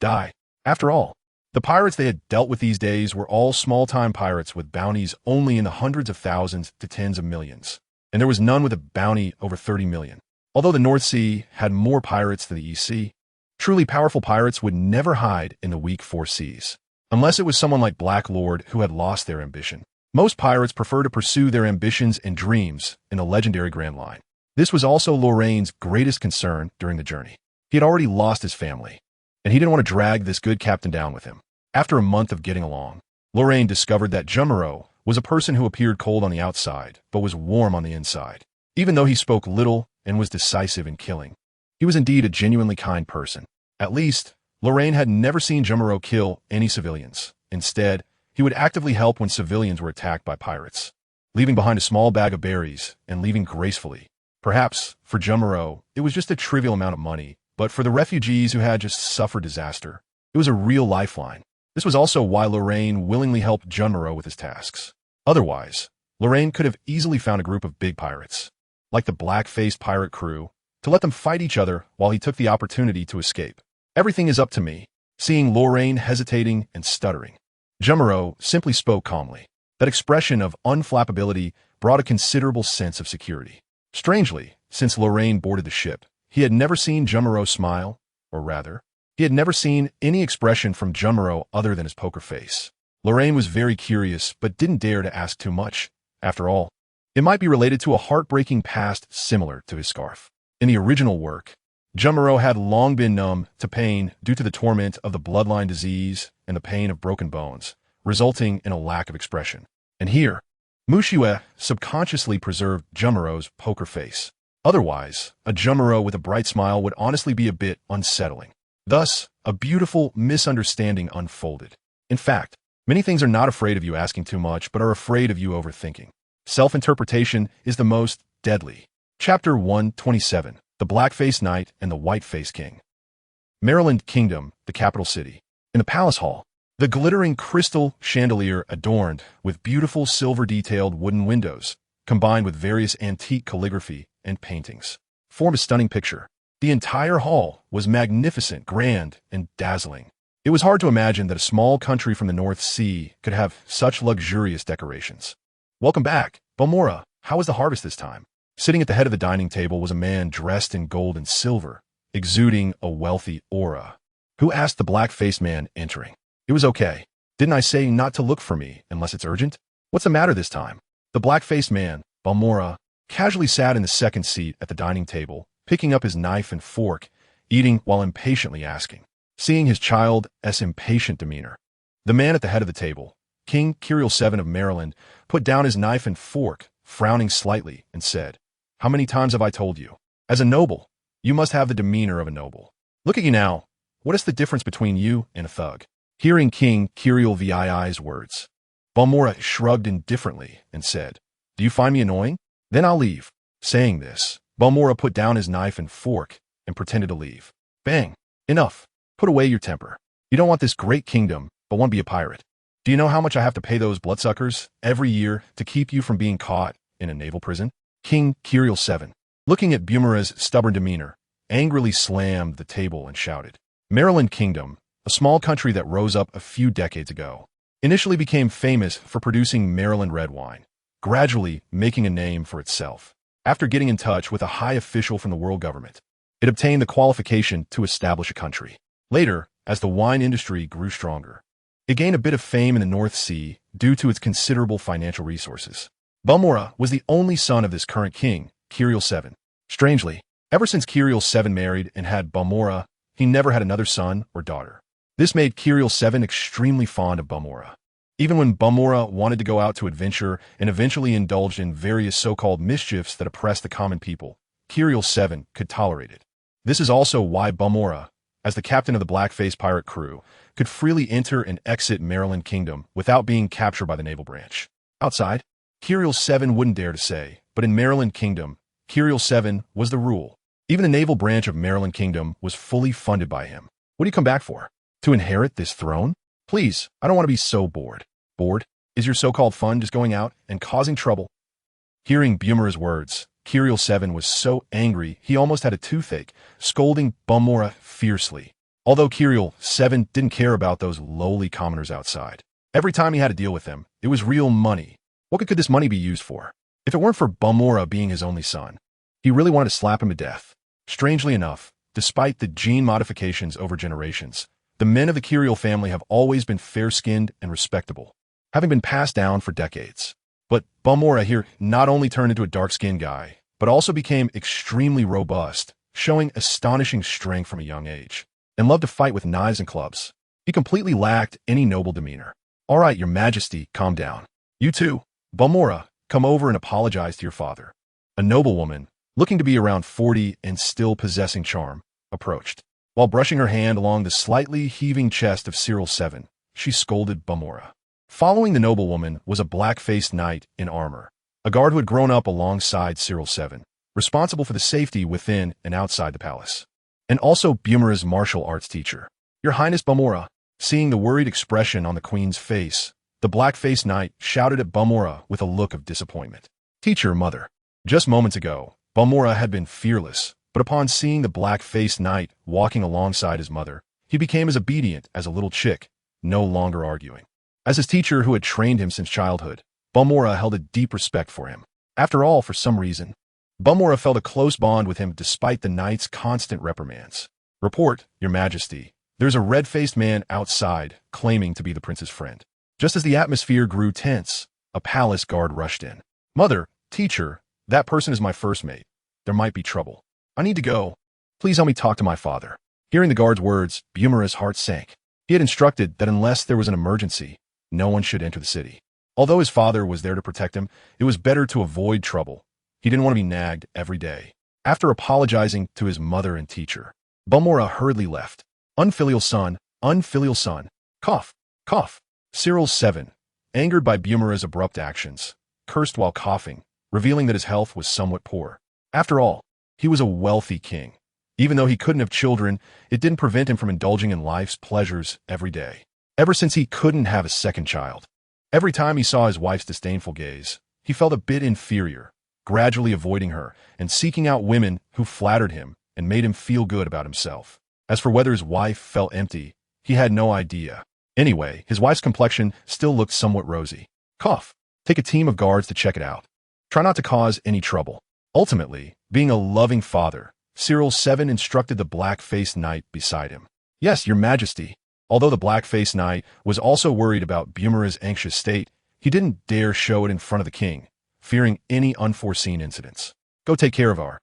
die. After all, the pirates they had dealt with these days were all small-time pirates with bounties only in the hundreds of thousands to tens of millions, and there was none with a bounty over 30 million. Although the North Sea had more pirates than the East Sea, truly powerful pirates would never hide in the weak four seas, unless it was someone like Black Lord who had lost their ambition. Most pirates prefer to pursue their ambitions and dreams in the legendary Grand Line. This was also Lorraine's greatest concern during the journey. He had already lost his family, and he didn't want to drag this good captain down with him. After a month of getting along, Lorraine discovered that Jumaro was a person who appeared cold on the outside, but was warm on the inside. Even though he spoke little and was decisive in killing, he was indeed a genuinely kind person. At least, Lorraine had never seen Jumaro kill any civilians. Instead, he would actively help when civilians were attacked by pirates, leaving behind a small bag of berries and leaving gracefully. Perhaps, for Jumaro, it was just a trivial amount of money, but for the refugees who had just suffered disaster, it was a real lifeline. This was also why Lorraine willingly helped Jumaro with his tasks. Otherwise, Lorraine could have easily found a group of big pirates, like the black-faced pirate crew, to let them fight each other while he took the opportunity to escape. Everything is up to me. Seeing Lorraine hesitating and stuttering, Jumaro simply spoke calmly. That expression of unflappability brought a considerable sense of security. Strangely, since Lorraine boarded the ship, he had never seen Jumaro smile, or rather, he had never seen any expression from Jumaro other than his poker face. Lorraine was very curious, but didn't dare to ask too much. After all, it might be related to a heartbreaking past similar to his scarf. In the original work, Jumaro had long been numb to pain due to the torment of the bloodline disease and the pain of broken bones, resulting in a lack of expression. And here, Mushiue subconsciously preserved Jumaro's poker face. Otherwise, a Jumaro with a bright smile would honestly be a bit unsettling. Thus, a beautiful misunderstanding unfolded. In fact, many things are not afraid of you asking too much, but are afraid of you overthinking. Self-interpretation is the most deadly. Chapter 127. The Black-Faced Knight and the White-Faced King. Maryland Kingdom, the capital city. In the palace hall, the glittering crystal chandelier adorned with beautiful silver-detailed wooden windows, combined with various antique calligraphy and paintings, form a stunning picture. The entire hall was magnificent, grand, and dazzling. It was hard to imagine that a small country from the North Sea could have such luxurious decorations. Welcome back, Balmora. How was the harvest this time? Sitting at the head of the dining table was a man dressed in gold and silver, exuding a wealthy aura. Who asked the black-faced man entering? It was okay. Didn't I say not to look for me unless it's urgent? What's the matter this time? The black-faced man, Balmora, casually sat in the second seat at the dining table, picking up his knife and fork, eating while impatiently asking. Seeing his child's impatient demeanor, the man at the head of the table, King Kirill VII of Maryland, put down his knife and fork, frowning slightly, and said, "How many times have I told you? As a noble, you must have the demeanor of a noble. Look at you now. What is the difference between you and a thug?" Hearing King Kirill VII's words, Balmora shrugged indifferently and said, "Do you find me annoying? Then I'll leave." Saying this, Balmora put down his knife and fork and pretended to leave. Bang! Enough. Put away your temper. You don't want this great kingdom, but want to be a pirate. Do you know how much I have to pay those bloodsuckers every year to keep you from being caught in a naval prison? King Kirill VII, looking at Balmora's stubborn demeanor, angrily slammed the table and shouted. Maryland Kingdom, a small country that rose up a few decades ago, initially became famous for producing Maryland red wine, gradually making a name for itself. After getting in touch with a high official from the world government, it obtained the qualification to establish a country. Later, as the wine industry grew stronger, it gained a bit of fame in the North Sea due to its considerable financial resources. Balmora was the only son of this current king, Kirill VII. Strangely, Ever since Kirill 7 married and had Bumura, he never had another son or daughter. This made Kirill 7 extremely fond of Bumura. Even when Bumura wanted to go out to adventure and eventually indulged in various so-called mischiefs that oppressed the common people, Kirill 7 could tolerate it. This is also why Bumura, as the captain of the black-faced pirate crew, could freely enter and exit Maryland Kingdom without being captured by the naval branch. Outside, Kirill 7 wouldn't dare to say, but in Maryland Kingdom, Kirill 7 was the rule. Even the naval branch of Maryland Kingdom was fully funded by him. What do you come back for? To inherit this throne? Please, I don't want to be so bored. Bored? Is your so-called fun just going out and causing trouble? Hearing Bumura's words, Kirill 7 was so angry he almost had a toothache, scolding Bumura fiercely. Although Kirill 7 didn't care about those lowly commoners outside. Every time he had to deal with them, it was real money. What could this money be used for? If it weren't for Bumura being his only son, he really wanted to slap him to death. Strangely enough, despite the gene modifications over generations, the men of the Kirill family have always been fair-skinned and respectable, having been passed down for decades. But Bumura here not only turned into a dark-skinned guy, but also became extremely robust, showing astonishing strength from a young age, and loved to fight with knives and clubs. He completely lacked any noble demeanor. All right, your majesty, calm down. You too, Bumura, come over and apologize to your father. A noblewoman, looking to be around 40 and still possessing charm, approached. While brushing her hand along the slightly heaving chest of Kirill 7, she scolded Bumura. Following the noblewoman was a black-faced knight in armor, a guard who had grown up alongside Kirill 7, responsible for the safety within and outside the palace, and also Bumura's martial arts teacher. Your Highness Bumura, seeing the worried expression on the queen's face, the black-faced knight shouted at Bumura with a look of disappointment. Teacher, mother. Just moments ago, Bumura had been fearless, but upon seeing the black-faced knight walking alongside his mother, he became as obedient as a little chick, no longer arguing. As his teacher who had trained him since childhood, Bumura held a deep respect for him. After all, for some reason, Bumura felt a close bond with him despite the knight's constant reprimands. Report, your majesty. There's a red-faced man outside claiming to be the prince's friend. Just as the atmosphere grew tense, a palace guard rushed in. Mother, teacher, that person is my first mate. There might be trouble. I need to go. Please help me talk to my father. Hearing the guard's words, Bumura's heart sank. He had instructed that unless there was an emergency, no one should enter the city. Although his father was there to protect him, it was better to avoid trouble. He didn't want to be nagged every day. After apologizing to his mother and teacher, Bumura hurriedly left. Unfilial son, cough, cough. Kirill 7, angered by Bumura's abrupt actions, cursed while coughing, revealing that his health was somewhat poor. After all, he was a wealthy king. Even though he couldn't have children, it didn't prevent him from indulging in life's pleasures every day. Ever since he couldn't have a second child, every time he saw his wife's disdainful gaze, he felt a bit inferior, gradually avoiding her and seeking out women who flattered him and made him feel good about himself. As for whether his wife felt empty, he had no idea. Anyway, his wife's complexion still looked somewhat rosy. Cough. Take a team of guards to check it out. Try not to cause any trouble. Ultimately, being a loving father, Kirill 7 instructed the black-faced knight beside him. Yes, your majesty. Although the black-faced knight was also worried about Bumura's anxious state, he didn't dare show it in front of the king, fearing any unforeseen incidents. Go take care of our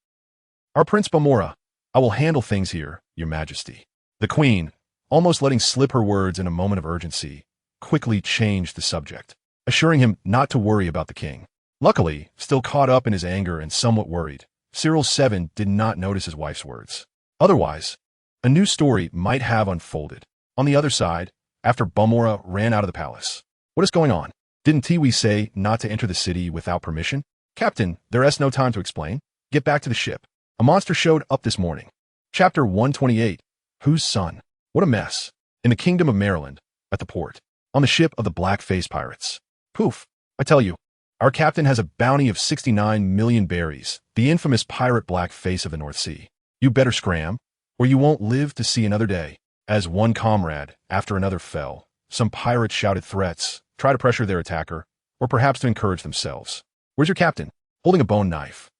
Prince Bumura. I will handle things here, your majesty. The queen, almost letting slip her words in a moment of urgency, quickly changed the subject, assuring him not to worry about the king. Luckily, still caught up in his anger and somewhat worried, Kirill 7 did not notice his wife's words. Otherwise, a new story might have unfolded. On the other side, after Bumura ran out of the palace. What is going on? Didn't Tiwi say not to enter the city without permission? Captain, there is no time to explain. Get back to the ship. A monster showed up this morning. Chapter 128. Whose son? What a mess. In the Kingdom of Maryland, at the port, on the ship of the black-faced pirates. Poof. I tell you, our captain has a bounty of 69 million berries, the infamous pirate black-face of the North Sea. You better scram, or you won't live to see another day. As one comrade after another fell, some pirates shouted threats, try to pressure their attacker, or perhaps to encourage themselves. Where's your captain? Holding a bone knife.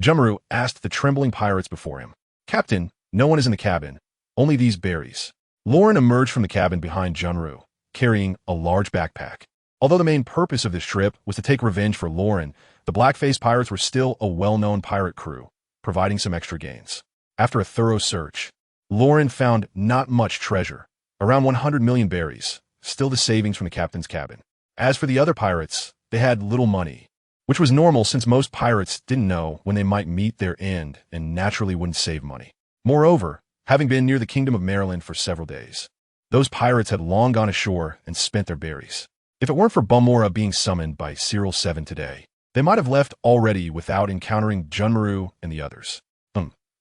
Jumaru asked the trembling pirates before him. Captain, no one is in the cabin, only these berries. Lauren emerged from the cabin behind Junru, carrying a large backpack. Although the main purpose of this trip was to take revenge for Lauren, the black-faced pirates were still a well-known pirate crew, providing some extra gains. After a thorough search, Lauren found not much treasure, around 100 million berries, still the savings from the captain's cabin. As for the other pirates, they had little money, which was normal since most pirates didn't know when they might meet their end and naturally wouldn't save money. Moreover, having been near the Kingdom of Maryland for several days, those pirates had long gone ashore and spent their berries. If it weren't for Balmora being summoned by Cyril 7 today, they might have left already without encountering Junmaru and the others.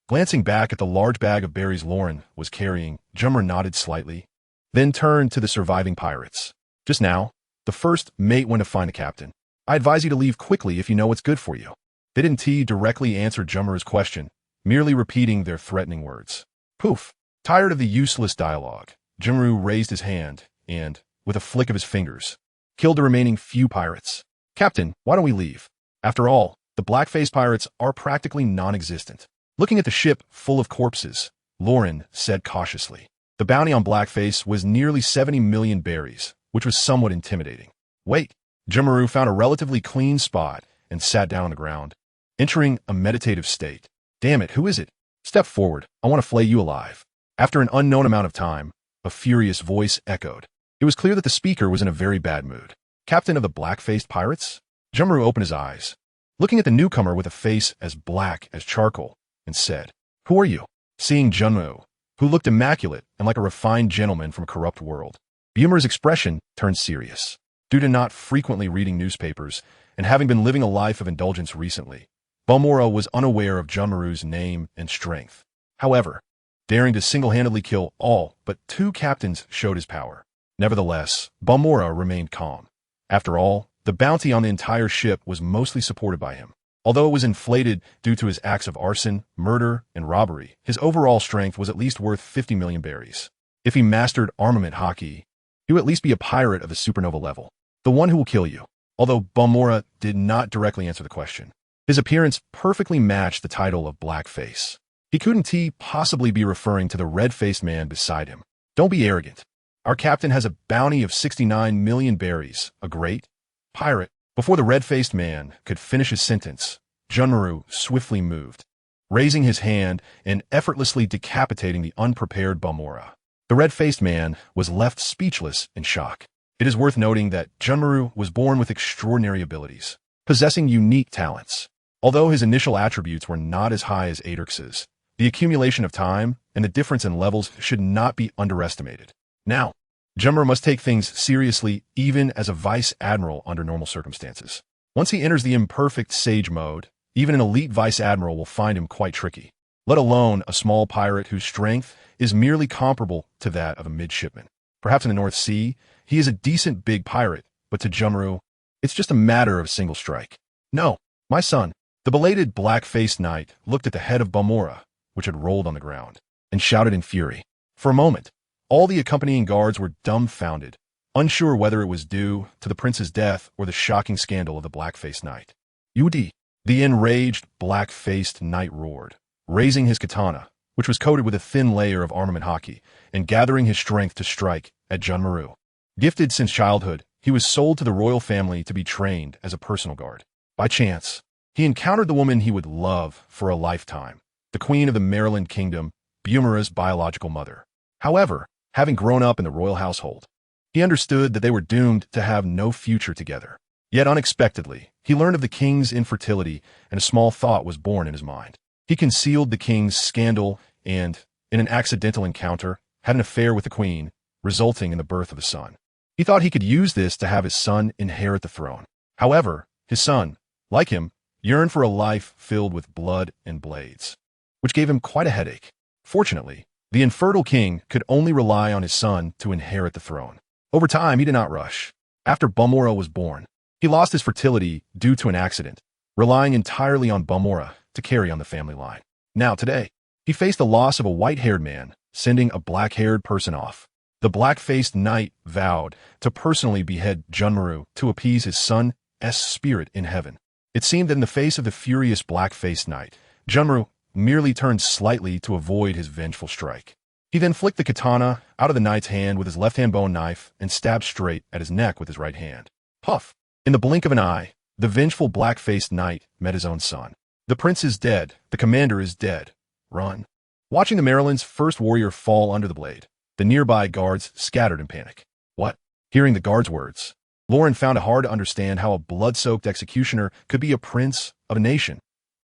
Glancing back at the large bag of berries Lauren was carrying, Junmaru nodded slightly, then turned to the surviving pirates. Just now, the first mate went to find the captain. I advise you to leave quickly if you know what's good for you. They didn't directly answer Junmaru's question, merely repeating their threatening words. Poof! Tired of the useless dialogue, Junmaru raised his hand and, with a flick of his fingers, killed the remaining few pirates. Captain, why don't we leave? After all, the black-faced pirates are practically non-existent. Looking at the ship full of corpses, Lauren said cautiously. The bounty on Blackface was nearly 70 million berries, which was somewhat intimidating. Wait! Junmaru found a relatively clean spot and sat down on the ground, entering a meditative state. Damn it, who is it? Step forward, I want to flay you alive. After an unknown amount of time, a furious voice echoed. It was clear that the speaker was in a very bad mood. Captain of the black-faced pirates? Junmaru opened his eyes, looking at the newcomer with a face as black as charcoal, and said, Who are you? Seeing Junmaru, who looked immaculate and like a refined gentleman from a corrupt world, Bumera's expression turned serious. Due to not frequently reading newspapers and having been living a life of indulgence recently, Balmora was unaware of Junmaru's name and strength. However, daring to single-handedly kill all but 2 captains showed his power. Nevertheless, Balmora remained calm. After all, the bounty on the entire ship was mostly supported by him. Although it was inflated due to his acts of arson, murder, and robbery, his overall strength was at least worth 50 million berries. If he mastered armament hockey, he would at least be a pirate of the supernova level. The one who will kill you. Although Balmora did not directly answer the question, his appearance perfectly matched the title of Blackface. He couldn't possibly be referring to the red-faced man beside him. Don't be arrogant. Our captain has a bounty of 69 million berries, a great pirate. Before the red-faced man could finish his sentence, Junmaru swiftly moved, raising his hand and effortlessly decapitating the unprepared Balmora. The red-faced man was left speechless in shock. It is worth noting that Junmaru was born with extraordinary abilities, possessing unique talents. Although his initial attributes were not as high as Adrix's, the accumulation of time and the difference in levels should not be underestimated. Now, Junmaru must take things seriously even as a vice admiral under normal circumstances. Once he enters the imperfect sage mode, even an elite vice admiral will find him quite tricky, let alone a small pirate whose strength is merely comparable to that of a midshipman. Perhaps in the North Sea, he is a decent big pirate, but to Junmaru, it's just a matter of a single strike. No, my son. The belated black-faced knight looked at the head of Balmora, which had rolled on the ground, and shouted in fury. For a moment, all the accompanying guards were dumbfounded, unsure whether it was due to the prince's death or the shocking scandal of the black-faced knight. Yudi, the enraged black-faced knight roared, raising his katana, which was coated with a thin layer of armament hockey, and gathering his strength to strike at Junmaru. Gifted since childhood, he was sold to the royal family to be trained as a personal guard. By chance, he encountered the woman he would love for a lifetime, the queen of the Maryland Kingdom, Bumera's biological mother. However, having grown up in the royal household, he understood that they were doomed to have no future together. Yet unexpectedly, he learned of the king's infertility, and a small thought was born in his mind. He concealed the king's scandal and, in an accidental encounter, had an affair with the queen, resulting in the birth of a son. He thought he could use this to have his son inherit the throne. However, his son, like him, yearned for a life filled with blood and blades, which gave him quite a headache. Fortunately, the infertile king could only rely on his son to inherit the throne. Over time, he did not rush. After Balmora was born, he lost his fertility due to an accident, relying entirely on Balmora to carry on the family line. Now, today, he faced the loss of a white-haired man, sending a black-haired person off. The black-faced knight vowed to personally behead Junmaru to appease his son's spirit in heaven. It seemed that in the face of the furious black-faced knight, Junmaru merely turned slightly to avoid his vengeful strike. He then flicked the katana out of the knight's hand with his left-hand bone knife and stabbed straight at his neck with his right hand. Puff! In the blink of an eye, the vengeful black-faced knight met his own son. The prince is dead. The commander is dead. Run. Watching the Maryland's first warrior fall under the blade, the nearby guards scattered in panic. What? Hearing the guards' words, Lauren found it hard to understand how a blood-soaked executioner could be a prince of a nation.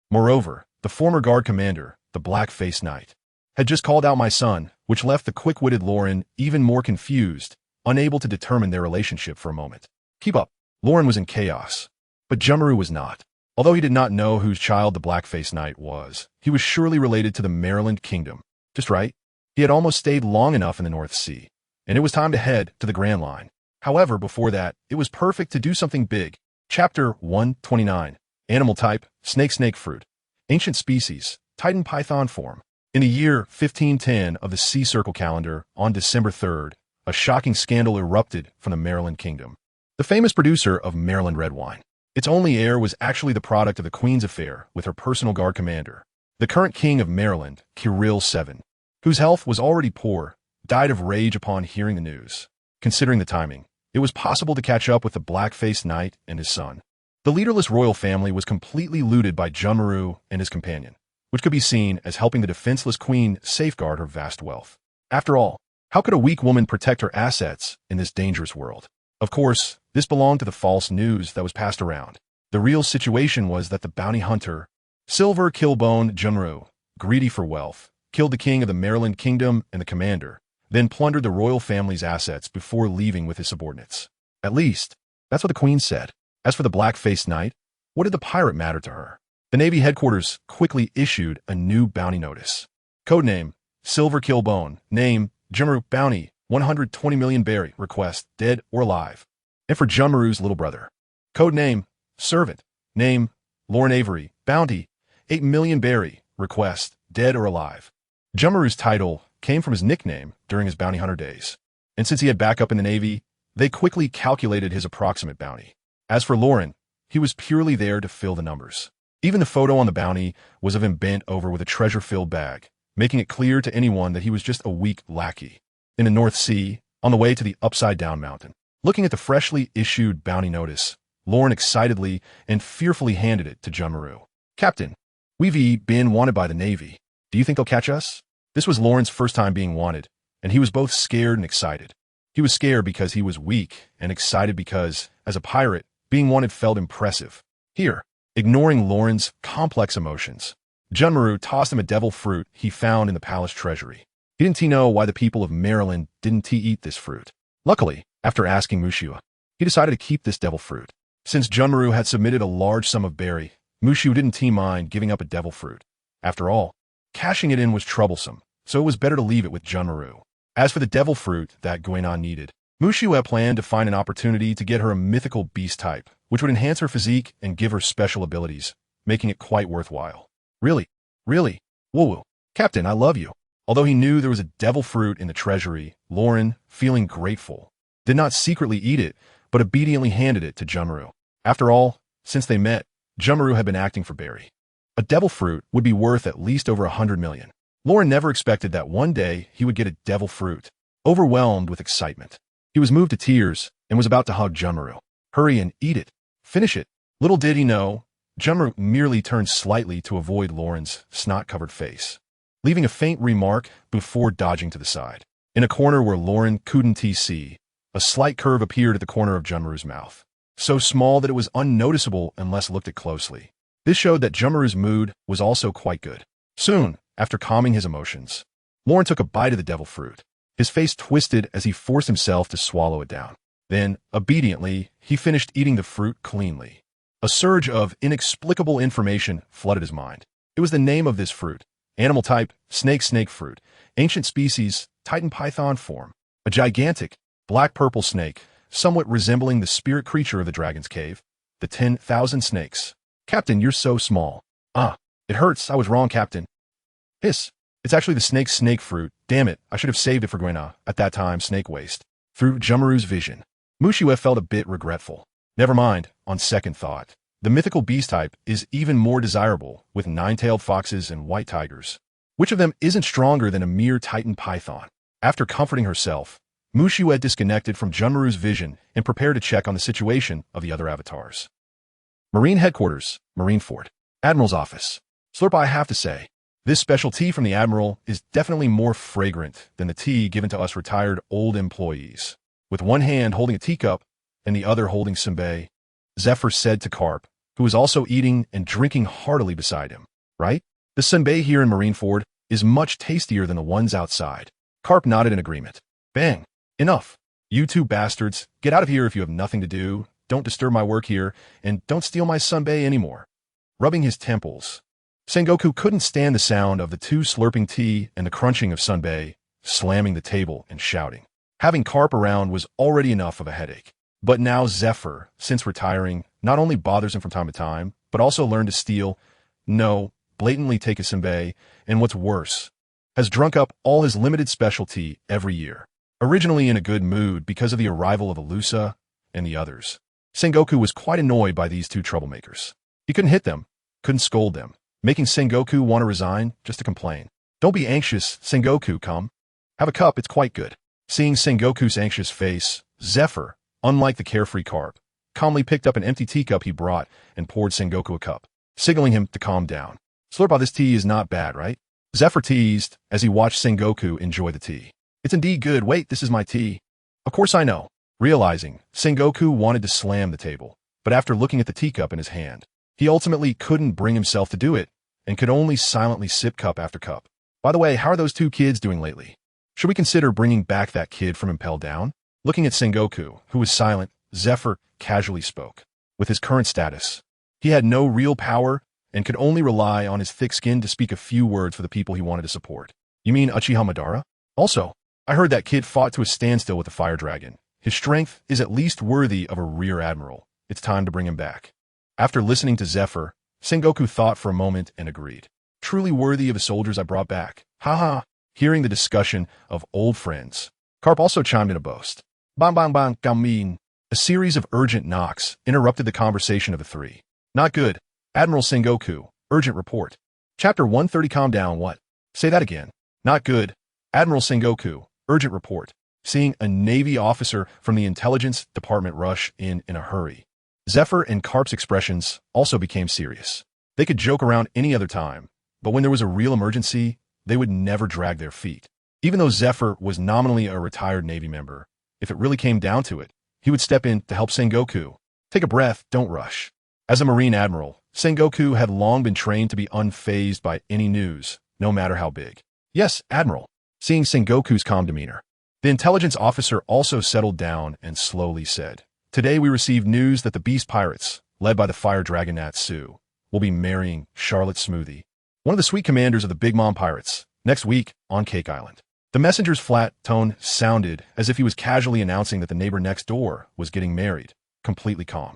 Moreover, the former guard commander, the black-faced knight, had just called out my son, which left the quick-witted Lauren even more confused, unable to determine their relationship for a moment. Keep up. Lauren was in chaos. But Jummaru was not. Although he did not know whose child the black-faced knight was, he was surely related to the Maryland Kingdom. Just right. He had almost stayed long enough in the North Sea, and it was time to head to the Grand Line. However, before that, it was perfect to do something big. Chapter 129. Animal type, snake fruit. Ancient species, Titan python form. In the year 1510 of the Sea Circle calendar, on December 3rd, a shocking scandal erupted from the Maryland Kingdom. The famous producer of Maryland red wine. Its only heir was actually the product of the Queen's affair with her personal guard commander. The current king of Maryland, Kirill VII, whose health was already poor, died of rage upon hearing the news. Considering the timing, it was possible to catch up with the black-faced knight and his son. The leaderless royal family was completely looted by Jummaru and his companion, which could be seen as helping the defenseless queen safeguard her vast wealth. After all, how could a weak woman protect her assets in this dangerous world? Of course, this belonged to the false news that was passed around. The real situation was that the bounty hunter, Silver Killbone Jummaru, greedy for wealth, killed the king of the Maryland Kingdom and the commander, then plundered the royal family's assets before leaving with his subordinates. At least, that's what the queen said. As for the black-faced knight, what did the pirate matter to her? The Navy headquarters quickly issued a new bounty notice. Codename, Silver Killbone. Name, Jummaru. Bounty, 120 million berry. Request, dead or alive. And for Jummaru's little brother. Codename, Servant. Name, Lorne Avery. Bounty, 8 million berry. Request, dead or alive. Jummaru's title came from his nickname during his bounty hunter days. And since he had backup in the Navy, they quickly calculated his approximate bounty. As for Lauren, he was purely there to fill the numbers. Even the photo on the bounty was of him bent over with a treasure-filled bag, making it clear to anyone that he was just a weak lackey. In the North Sea, on the way to the Upside-Down Mountain, looking at the freshly issued bounty notice, Lauren excitedly and fearfully handed it to Jummaru. Captain, we've been wanted by the Navy. Do you think they'll catch us? This was Lauren's first time being wanted, and he was both scared and excited. He was scared because he was weak, and excited because, as a pirate, being wanted felt impressive. Here, ignoring Lauren's complex emotions, Jummaru tossed him a devil fruit he found in the palace treasury. Didn't he know why the people of Maryland didn't eat this fruit? Luckily, after asking Mushiwa, he decided to keep this devil fruit. Since Jummaru had submitted a large sum of berry, Mushiwa didn't mind giving up a devil fruit. After all, cashing it in was troublesome, so it was better to leave it with Jummaru. As for the devil fruit that Kuina needed, Mushiwa planned to find an opportunity to get her a mythical beast type, which would enhance her physique and give her special abilities, making it quite worthwhile. Really? Woo-woo. Captain, I love you. Although he knew there was a devil fruit in the treasury, Lauren, feeling grateful, did not secretly eat it, but obediently handed it to Jummaru. After all, since they met, Jummaru had been acting for berry. A devil fruit would be worth at least over 100 million. Lauren never expected that one day he would get a devil fruit. Overwhelmed with excitement, he was moved to tears and was about to hug Jummaru. Hurry and eat it. Finish it. Little did he know, Jummaru merely turned slightly to avoid Lauren's snot-covered face, leaving a faint remark before dodging to the side. In a corner where Lauren couldn't see, a slight curve appeared at the corner of Jummaru's mouth, so small that it was unnoticeable unless looked at closely. This showed that Jummaru's mood was also quite good. Soon, after calming his emotions, Lauren took a bite of the devil fruit. His face twisted as he forced himself to swallow it down. Then, obediently, he finished eating the fruit cleanly. A surge of inexplicable information flooded his mind. It was the name of this fruit. Animal type, snake fruit. Ancient species, Titan python form. A gigantic, black-purple snake, somewhat resembling the spirit creature of the dragon's cave. The 10,000 snakes. Captain, you're so small. It hurts. I was wrong, Captain. Hiss. It's actually the snake fruit. Damn it, I should have saved it for Kuina. At that time, snake waste. Through Jummaru's vision, Mushiwa felt a bit regretful. Never mind, on second thought. The mythical beast type is even more desirable, with 9-tailed foxes and white tigers. Which of them isn't stronger than a mere Titan python? After comforting herself, Mushiwa disconnected from Jummaru's vision and prepared to check on the situation of the other avatars. Marine Headquarters, Marine Fort. Admiral's office. Slurp, I have to say, this special tea from the Admiral is definitely more fragrant than the tea given to us retired old employees. With one hand holding a teacup and the other holding senbei, Zephyr said to Carp, who was also eating and drinking heartily beside him. Right? The senbei here in Marineford is much tastier than the ones outside. Carp nodded in agreement. Bang. Enough. You two bastards, get out of here if you have nothing to do. Don't disturb my work here, and don't steal my senbei anymore. Rubbing his temples, Sengoku couldn't stand the sound of the two slurping tea and the crunching of senbei, slamming the table and shouting. Having Carp around was already enough of a headache. But now Zephyr, since retiring, not only bothers him from time to time, but also learned to steal, blatantly take a senbei, and what's worse, has drunk up all his limited specialty every year. Originally in a good mood because of the arrival of Alusa and the others, Sengoku was quite annoyed by these two troublemakers. He couldn't hit them, couldn't scold them, making Sengoku want to resign just to complain. Don't be anxious, Sengoku, come. Have a cup, it's quite good. Seeing Sengoku's anxious face, Zephyr, unlike the carefree Carp, calmly picked up an empty teacup he brought and poured Sengoku a cup, signaling him to calm down. Slurp, this tea is not bad, right? Zephyr teased as he watched Sengoku enjoy the tea. It's indeed good. Wait, this is my tea. Of course I know. Realizing, Sengoku wanted to slam the table, but after looking at the teacup in his hand, he ultimately couldn't bring himself to do it and could only silently sip cup after cup. By the way, how are those two kids doing lately? Should we consider bringing back that kid from Impel Down? Looking at Sengoku, who was silent, Zephyr casually spoke. With his current status, he had no real power and could only rely on his thick skin to speak a few words for the people he wanted to support. You mean Uchiha Madara? Also, I heard that kid fought to a standstill with the fire dragon. His strength is at least worthy of a rear admiral. It's time to bring him back. After listening to Zephyr, Sengoku thought for a moment and agreed. Truly worthy of the soldiers I brought back. Haha. Hearing the discussion of old friends, Carp also chimed in a boast. Bang bang bang, gamin. A series of urgent knocks interrupted the conversation of the three. Not good. Admiral Sengoku, urgent report. Chapter 130. Calm down. What? Say that again. Not good. Admiral Sengoku, urgent report. Seeing a Navy officer from the intelligence department rush in a hurry, Zephyr and Carp's expressions also became serious. They could joke around any other time, but when there was a real emergency, they would never drag their feet. Even though Zephyr was nominally a retired Navy member, if it really came down to it, he would step in to help Sengoku. Take a breath, don't rush. As a Marine Admiral, Sengoku had long been trained to be unfazed by any news, no matter how big. Yes, Admiral. Seeing Sengoku's calm demeanor, the intelligence officer also settled down and slowly said, Today we received news that the Beast Pirates, led by the fire dragon Natsu, will be marrying Charlotte Smoothie, one of the sweet commanders of the Big Mom Pirates, next week on Cake Island. The messenger's flat tone sounded as if he was casually announcing that the neighbor next door was getting married, completely calm.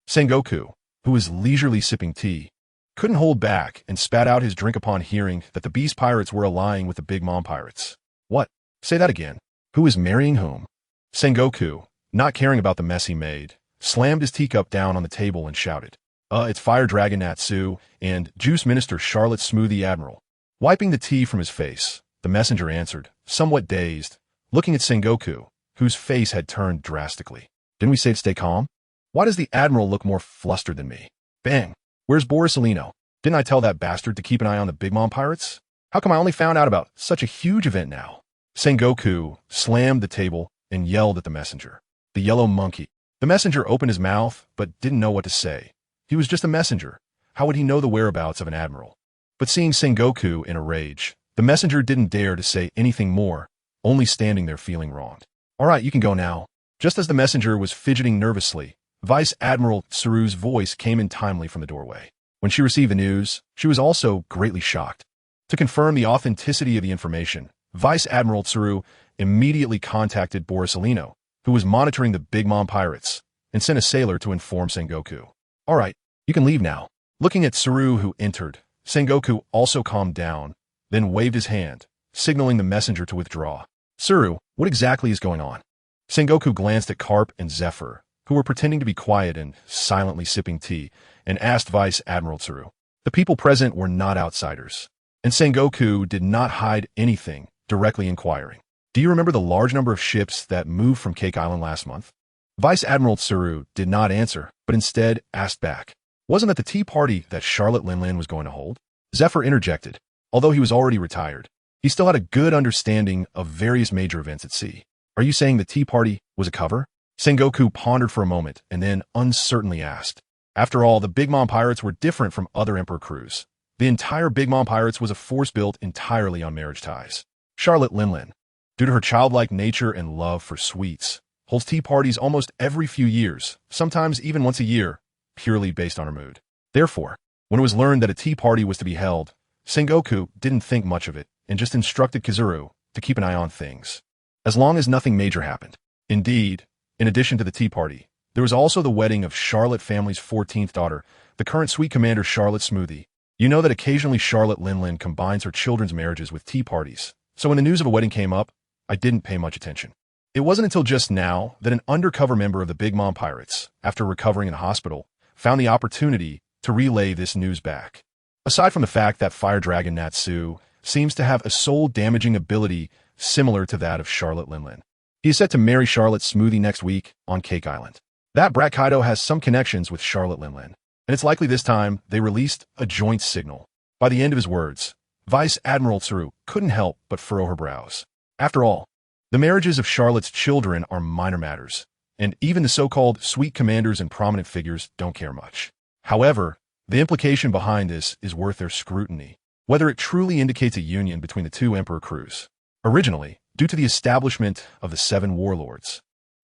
Sengoku, who was leisurely sipping tea, couldn't hold back and spat out his drink upon hearing that the Beast Pirates were allying with the Big Mom Pirates. What? Say that again. Who is marrying whom? Sengoku, not caring about the mess he made, slammed his teacup down on the table and shouted, It's Fire Dragon Natsu and Juice Minister Charlotte Smoothie Admiral. Wiping the tea from his face, the messenger answered, somewhat dazed, looking at Sengoku, whose face had turned drastically. Didn't we say to stay calm? Why does the Admiral look more flustered than me? Bang! Where's Borisolino? Didn't I tell that bastard to keep an eye on the Big Mom Pirates? How come I only found out about such a huge event now? Sengoku slammed the table and yelled at the messenger. The yellow monkey. The messenger opened his mouth, but didn't know what to say. He was just a messenger. How would he know the whereabouts of an admiral? But seeing Sengoku in a rage, the messenger didn't dare to say anything more, only standing there feeling wronged. All right, you can go now. Just as the messenger was fidgeting nervously, Vice Admiral Tsuru's voice came in timely from the doorway. When she received the news, she was also greatly shocked. To confirm the authenticity of the information, Vice Admiral Tsuru immediately contacted Borisolino, who was monitoring the Big Mom Pirates, and sent a sailor to inform Sengoku. All right, you can leave now. Looking at Tsuru, who entered, Sengoku also calmed down, then waved his hand, signaling the messenger to withdraw. Tsuru, what exactly is going on? Sengoku glanced at Carp and Zephyr, who were pretending to be quiet and silently sipping tea, and asked Vice Admiral Tsuru. The people present were not outsiders, and Sengoku did not hide anything, directly inquiring. Do you remember the large number of ships that moved from Cake Island last month? Vice Admiral Tsuru did not answer, but instead asked back. Wasn't that the tea party that Charlotte Linlin was going to hold? Zephyr interjected. Although he was already retired, he still had a good understanding of various major events at sea. Are you saying the tea party was a cover? Sengoku pondered for a moment and then uncertainly asked. After all, the Big Mom Pirates were different from other Emperor crews. The entire Big Mom Pirates was a force built entirely on marriage ties. Charlotte Linlin, due to her childlike nature and love for sweets, holds tea parties almost every few years, sometimes even once a year, purely based on her mood. Therefore, when it was learned that a tea party was to be held, Sengoku didn't think much of it and just instructed Kizuru to keep an eye on things, as long as nothing major happened. Indeed, in addition to the tea party, there was also the wedding of Charlotte family's 14th daughter, the current Sweet Commander Charlotte Smoothie. You know that occasionally Charlotte Linlin combines her children's marriages with tea parties, so when the news of a wedding came up, I didn't pay much attention. It wasn't until just now that an undercover member of the Big Mom Pirates, after recovering in a hospital, found the opportunity to relay this news back. Aside from the fact that Fire Dragon Natsu seems to have a soul-damaging ability similar to that of Charlotte Linlin, he is set to marry Charlotte Smoothie next week on Cake Island. That brat Kaido has some connections with Charlotte Linlin, and it's likely this time they released a joint signal. By the end of his words, Vice Admiral Tsuru couldn't help but furrow her brows. After all, the marriages of Charlotte's children are minor matters, and even the so-called sweet commanders and prominent figures don't care much. However, the implication behind this is worth their scrutiny, whether it truly indicates a union between the two Emperor crews. Originally, due to the establishment of the Seven Warlords,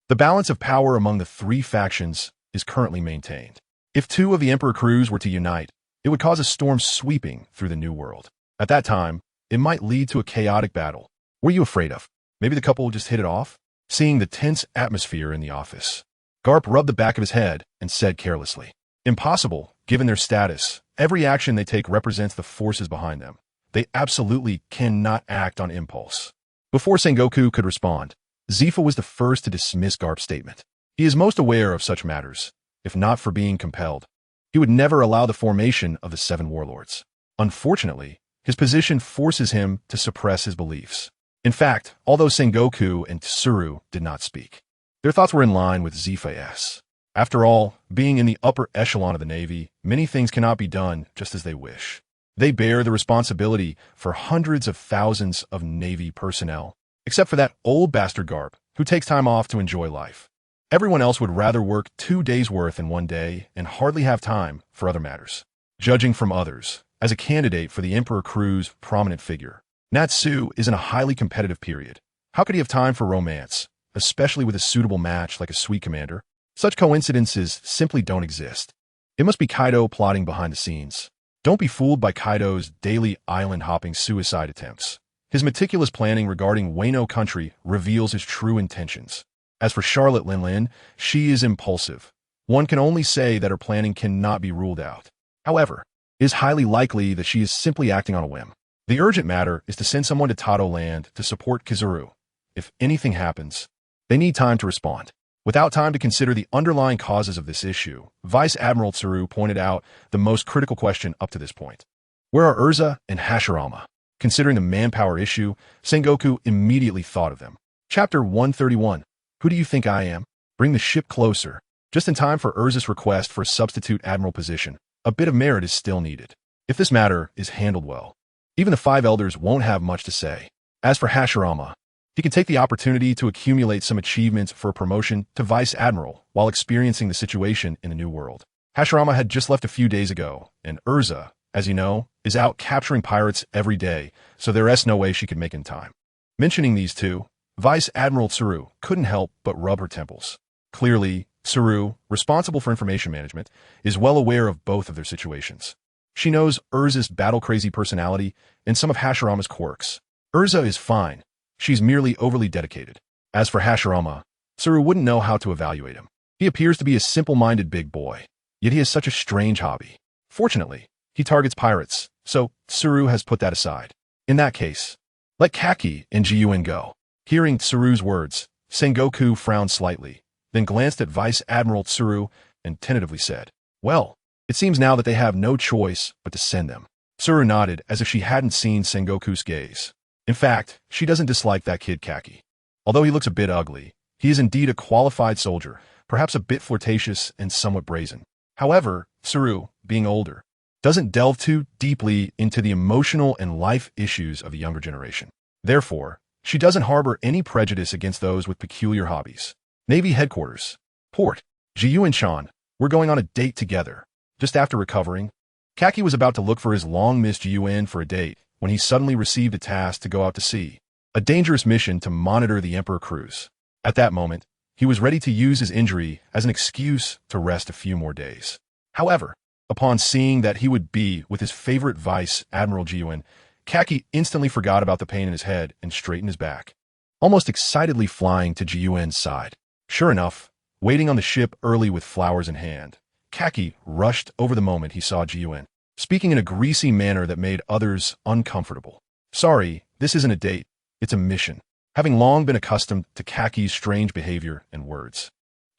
the balance of power among the three factions is currently maintained. If two of the Emperor crews were to unite, it would cause a storm sweeping through the New World. At that time, it might lead to a chaotic battle. What are you afraid of? Maybe the couple will just hit it off? Seeing the tense atmosphere in the office, Garp rubbed the back of his head and said carelessly, "Impossible, given their status. Every action they take represents the forces behind them. They absolutely cannot act on impulse." Before Sengoku could respond, Zifa was the first to dismiss Garp's statement. He is most aware of such matters. If not for being compelled, he would never allow the formation of the Seven Warlords. Unfortunately, his position forces him to suppress his beliefs. In fact, although Sengoku and Tsuru did not speak, their thoughts were in line with Zifa's. After all, being in the upper echelon of the Navy, many things cannot be done just as they wish. They bear the responsibility for hundreds of thousands of Navy personnel, except for that old bastard Garp, who takes time off to enjoy life. Everyone else would rather work 2 days' worth in one day and hardly have time for other matters. Judging from others, as a candidate for the Emperor crew's prominent figure, Natsu is in a highly competitive period. How could he have time for romance, especially with a suitable match like a Sweet Commander? Such coincidences simply don't exist. It must be Kaido plotting behind the scenes. Don't be fooled by Kaido's daily island-hopping suicide attempts. His meticulous planning regarding Wano country reveals his true intentions. As for Charlotte Linlin, she is impulsive. One can only say that her planning cannot be ruled out. However, it is highly likely that she is simply acting on a whim. The urgent matter is to send someone to Tato Land to support Kizuru. If anything happens, they need time to respond. Without time to consider the underlying causes of this issue, Vice Admiral Tsuru pointed out the most critical question up to this point. Where are Erza and Hashirama? Considering the manpower issue, Sengoku immediately thought of them. Chapter 131. Who do you think I am? Bring the ship closer. Just in time for Erza's request for a substitute admiral position, a bit of merit is still needed. If this matter is handled well, even the 5 elders won't have much to say. As for Hashirama, he can take the opportunity to accumulate some achievements for a promotion to Vice Admiral while experiencing the situation in the New World. Hashirama had just left a few days ago, and Erza, as you know, is out capturing pirates every day, so there's no way she could make in time. Mentioning these two, Vice Admiral Tsuru couldn't help but rub her temples. Clearly, Tsuru, responsible for information management, is well aware of both of their situations. She knows Erza's battle-crazy personality and some of Hashirama's quirks. Erza is fine. She's merely overly dedicated. As for Hashirama, Tsuru wouldn't know how to evaluate him. He appears to be a simple-minded big boy, yet he has such a strange hobby. Fortunately, he targets pirates, so Tsuru has put that aside. In that case, let Kaki and Jiyuin go. Hearing Tsuru's words, Sengoku frowned slightly, then glanced at Vice Admiral Tsuru and tentatively said, "Well, it seems now that they have no choice but to send them." Tsuru nodded as if she hadn't seen Sengoku's gaze. In fact, she doesn't dislike that kid Kaki. Although he looks a bit ugly, he is indeed a qualified soldier, perhaps a bit flirtatious and somewhat brazen. However, Tsuru, being older, doesn't delve too deeply into the emotional and life issues of the younger generation. Therefore, she doesn't harbor any prejudice against those with peculiar hobbies. Navy Headquarters. Port. Ji-Yuan-chan, we're going on a date together. Just after recovering, Kaki was about to look for his long-missed Ji-Yuan for a date when he suddenly received a task to go out to sea, a dangerous mission to monitor the Emperor cruise. At that moment, he was ready to use his injury as an excuse to rest a few more days. However, upon seeing that he would be with his favorite Vice Admiral Ji-Yuan, Kaki instantly forgot about the pain in his head and straightened his back, almost excitedly flying to Ji-Yuan's side. Sure enough, waiting on the ship early with flowers in hand, Kaki rushed over the moment he saw Ji-Yuan, speaking in a greasy manner that made others uncomfortable. Sorry, this isn't a date, it's a mission. Having long been accustomed to Kaki's strange behavior and words,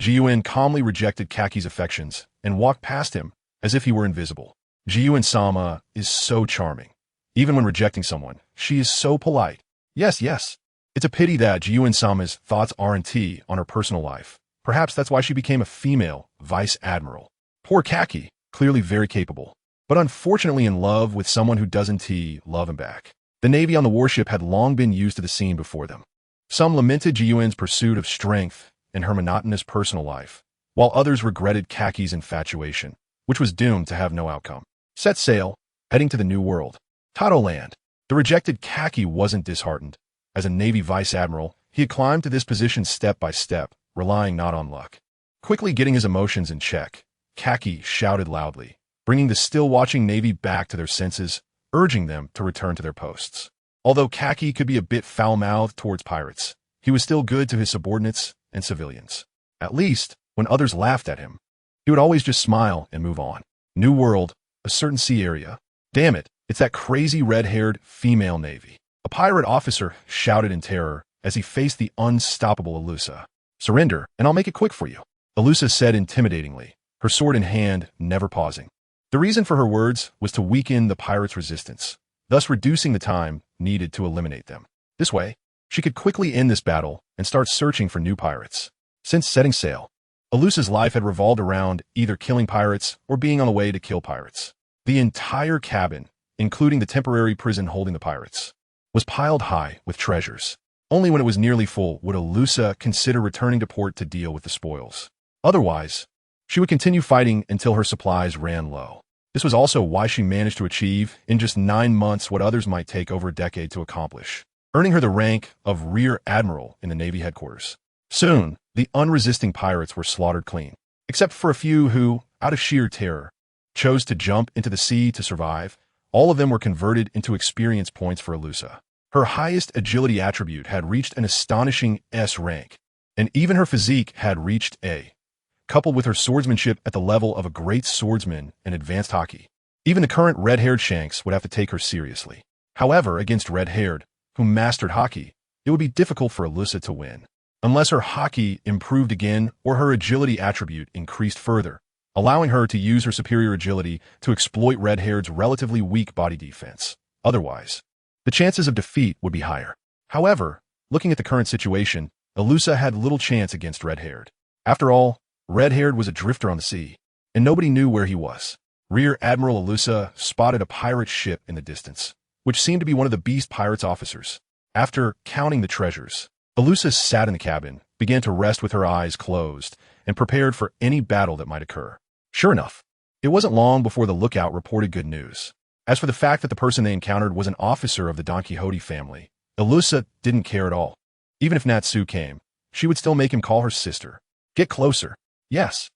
Ji-Yuan calmly rejected Kaki's affections and walked past him as if he were invisible. Ji-Yuan-sama is so charming. Even when rejecting someone, she is so polite. Yes. It's a pity that Ji-Yuan-sama's thoughts aren't on her personal life. Perhaps that's why she became a female vice admiral. Poor Kaki, clearly very capable, but unfortunately in love with someone who doesn't love him back. The Navy on the warship had long been used to the scene before them. Some lamented Ji-Yuan's pursuit of strength and her monotonous personal life, while others regretted Kaki's infatuation, which was doomed to have no outcome. Set sail, heading to the New World. Tato Land. The rejected Kaki wasn't disheartened. As a Navy Vice Admiral, he had climbed to this position step by step, relying not on luck. Quickly getting his emotions in check, Kaki shouted loudly, bringing the still-watching Navy back to their senses, urging them to return to their posts. Although Kaki could be a bit foul-mouthed towards pirates, he was still good to his subordinates and civilians. At least, when others laughed at him, he would always just smile and move on. New World, a certain sea area. Damn it, it's that crazy red-haired female Navy. A pirate officer shouted in terror as he faced the unstoppable Alusa. Surrender, and I'll make it quick for you, Alusa said intimidatingly, her sword in hand, never pausing. The reason for her words was to weaken the pirates' resistance, thus reducing the time needed to eliminate them. This way, she could quickly end this battle and start searching for new pirates. Since setting sail, Alusa's life had revolved around either killing pirates or being on the way to kill pirates. The entire cabin, including the temporary prison holding the pirates, was piled high with treasures. Only when it was nearly full would Alusa consider returning to port to deal with the spoils. Otherwise, she would continue fighting until her supplies ran low. This was also why she managed to achieve in just 9 months what others might take over a decade to accomplish, earning her the rank of Rear Admiral in the Navy headquarters. Soon, the unresisting pirates were slaughtered clean, except for a few who, out of sheer terror, chose to jump into the sea to survive. All of them were converted into experience points for Alusa. Her highest agility attribute had reached an astonishing S rank, and even her physique had reached A, coupled with her swordsmanship at the level of a great swordsman and advanced hockey. Even the current red-haired Shanks would have to take her seriously. However, against red-haired, who mastered hockey, it would be difficult for Alusa to win, unless her hockey improved again or her agility attribute increased further, allowing her to use her superior agility to exploit red-haired's relatively weak body defense. Otherwise, the chances of defeat would be higher. However, looking at the current situation, Alusa had little chance against red-haired. After all, red-haired was a drifter on the sea, and nobody knew where he was. Rear Admiral Alusa spotted a pirate ship in the distance, which seemed to be one of the beast pirates' officers. After counting the treasures, Alusa sat in the cabin, began to rest with her eyes closed, and prepared for any battle that might occur. Sure enough, it wasn't long before the lookout reported good news. As for the fact that the person they encountered was an officer of the Don Quixote family, Alusa didn't care at all. Even if Natsu came, she would still make him call her sister. Get closer. Yes.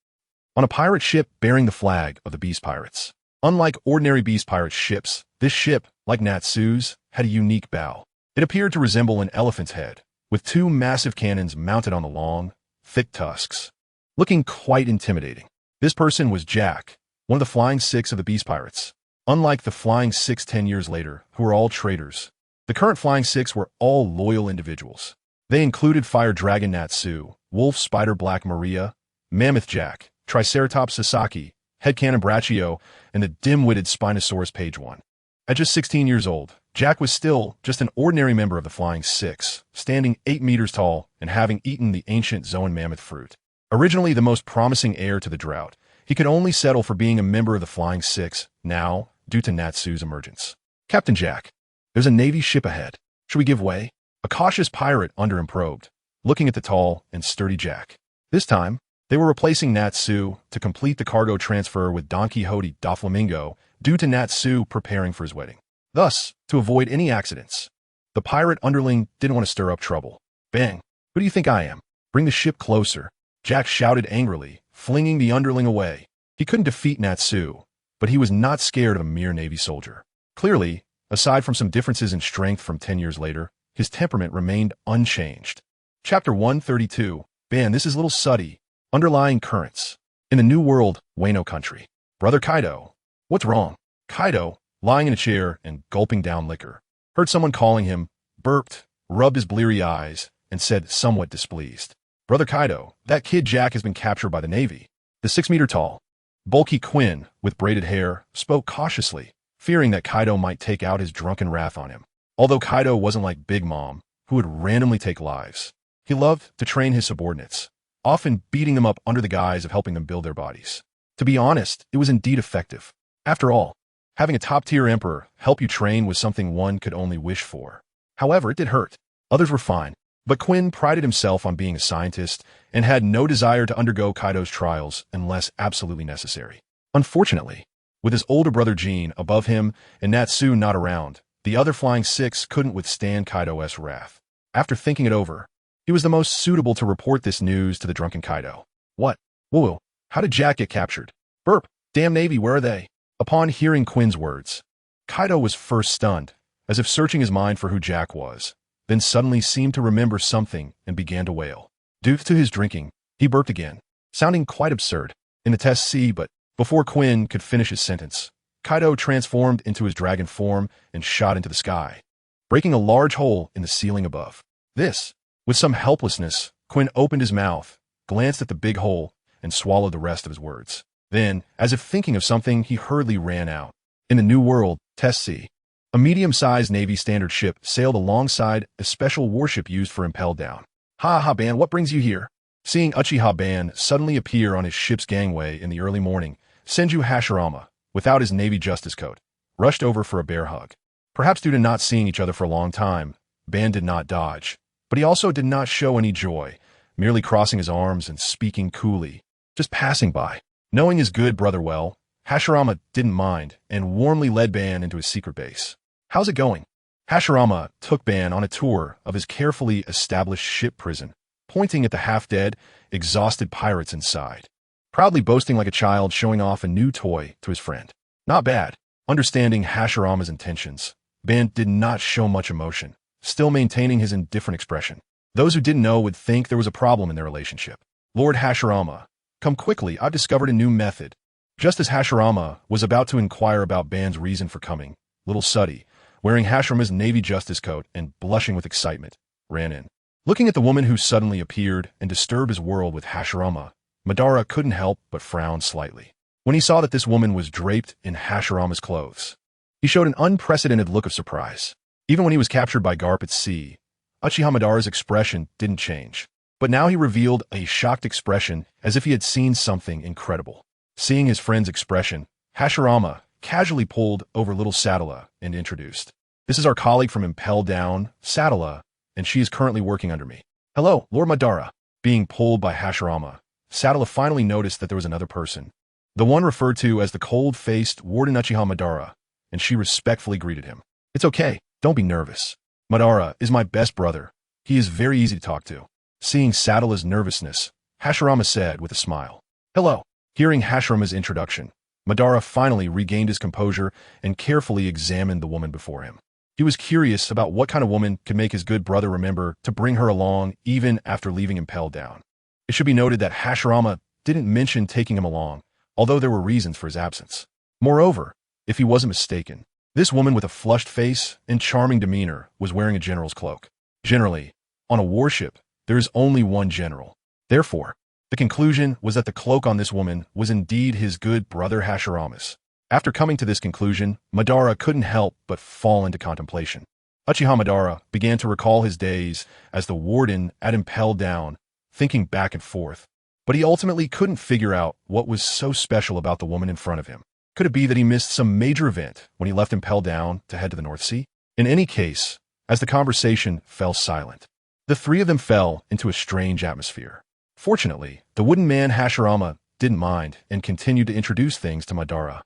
On a pirate ship bearing the flag of the Beast Pirates. Unlike ordinary Beast Pirate ships, this ship, like Natsu's, had a unique bow. It appeared to resemble an elephant's head, with 2 massive cannons mounted on the long, thick tusks, looking quite intimidating. This person was Jack, one of the Flying Six of the Beast Pirates. Unlike the Flying Six 10 years later, who were all traitors, the current Flying Six were all loyal individuals. They included Fire Dragon Natsu, Wolf Spider Black Maria, Mammoth Jack, Triceratops Sasaki, Headcannon Braccio, and the dim-witted Spinosaurus Page 1. At just 16 years old, Jack was still just an ordinary member of the Flying Six, standing 8 meters tall and having eaten the ancient Zoan mammoth fruit. Originally the most promising heir to the drought, he could only settle for being a member of the Flying Six, now, due to Natsu's emergence. Captain Jack, there's a Navy ship ahead. Should we give way? A cautious pirate under him probed, looking at the tall and sturdy Jack. This time, they were replacing Natsu to complete the cargo transfer with Don Quixote da Flamingo due to Natsu preparing for his wedding. Thus, to avoid any accidents, the pirate underling didn't want to stir up trouble. Bang! Who do you think I am? Bring the ship closer, Jack shouted angrily, flinging the underling away. He couldn't defeat Natsu, but he was not scared of a mere Navy soldier. Clearly, aside from some differences in strength from 10 years later, his temperament remained unchanged. Chapter 132. Man, this is little Suddy. Underlying currents. In the New World, Wano country. Brother Kaido. What's wrong? Kaido, lying in a chair and gulping down liquor, heard someone calling him, burped, rubbed his bleary eyes, and said somewhat displeased. Brother Kaido, that kid Jack has been captured by the Navy. The 6-meter-tall, bulky Quinn, with braided hair, spoke cautiously, fearing that Kaido might take out his drunken wrath on him. Although Kaido wasn't like Big Mom, who would randomly take lives, he loved to train his subordinates, often beating them up under the guise of helping them build their bodies. To be honest, it was indeed effective. After all, having a top-tier emperor help you train was something one could only wish for. However, it did hurt. Others were fine, but Quinn prided himself on being a scientist and had no desire to undergo Kaido's trials unless absolutely necessary. Unfortunately, with his older brother Jean above him and Natsu not around, the other Flying Six couldn't withstand Kaido's wrath. After thinking it over, he was the most suitable to report this news to the drunken Kaido. What? Whoa, how did Jack get captured? Burp, damn Navy, where are they? Upon hearing Quinn's words, Kaido was first stunned, as if searching his mind for who Jack was, then suddenly seemed to remember something and began to wail. Due to his drinking, he burped again, sounding quite absurd. In the test C, but before Quinn could finish his sentence, Kaido transformed into his dragon form and shot into the sky, breaking a large hole in the ceiling above. This, with some helplessness, Quinn opened his mouth, glanced at the big hole, and swallowed the rest of his words. Then, as if thinking of something, he hurriedly ran out. In the New World, Test C, a medium-sized Navy standard ship sailed alongside a special warship used for impel down. Ha, Ban, what brings you here? Seeing Uchiha Ban suddenly appear on his ship's gangway in the early morning, Senju Hashirama, without his Navy justice coat, rushed over for a bear hug. Perhaps due to not seeing each other for a long time, Ban did not dodge, but he also did not show any joy, merely crossing his arms and speaking coolly, just passing by. Knowing his good brother well, Hashirama didn't mind and warmly led Ban into his secret base. How's it going? Hashirama took Ban on a tour of his carefully established ship prison, pointing at the half-dead, exhausted pirates inside, proudly boasting like a child showing off a new toy to his friend. Not bad. Understanding Hashirama's intentions, Ban did not show much emotion, still maintaining his indifferent expression. Those who didn't know would think there was a problem in their relationship. Lord Hashirama, come quickly, I've discovered a new method. Just as Hashirama was about to inquire about Ban's reason for coming, little Suddy, wearing Hashirama's Navy justice coat and blushing with excitement, ran in. Looking at the woman who suddenly appeared and disturbed his world with Hashirama, Madara couldn't help but frown slightly. When he saw that this woman was draped in Hashirama's clothes, he showed an unprecedented look of surprise. Even when he was captured by Garp at sea, Uchiha Madara's expression didn't change. But now he revealed a shocked expression as if he had seen something incredible. Seeing his friend's expression, Hashirama casually pulled over little Sadala and introduced. This is our colleague from Impel Down, Sadala, and she is currently working under me. Hello, Lord Madara. Being pulled by Hashirama, Sadala finally noticed that there was another person, the one referred to as the cold-faced Warden Uchiha Madara, and she respectfully greeted him. It's okay, don't be nervous. Madara is my best brother. He is very easy to talk to. Seeing Sadala's nervousness, Hashirama said with a smile. Hello. Hearing Hashirama's introduction, Madara finally regained his composure and carefully examined the woman before him. He was curious about what kind of woman could make his good brother remember to bring her along even after leaving Impel Down. It should be noted that Hashirama didn't mention taking him along, although there were reasons for his absence. Moreover, if he wasn't mistaken, this woman with a flushed face and charming demeanor was wearing a general's cloak. Generally, on a warship, there is only one general. Therefore, the conclusion was that the cloak on this woman was indeed his good brother Hashirama's. After coming to this conclusion, Madara couldn't help but fall into contemplation. Uchiha Madara began to recall his days as the warden at Impel Down, thinking back and forth. But he ultimately couldn't figure out what was so special about the woman in front of him. Could it be that he missed some major event when he left Impel Down to head to the North Sea? In any case, as the conversation fell silent, the three of them fell into a strange atmosphere. Fortunately, the wooden man Hashirama didn't mind and continued to introduce things to Madara.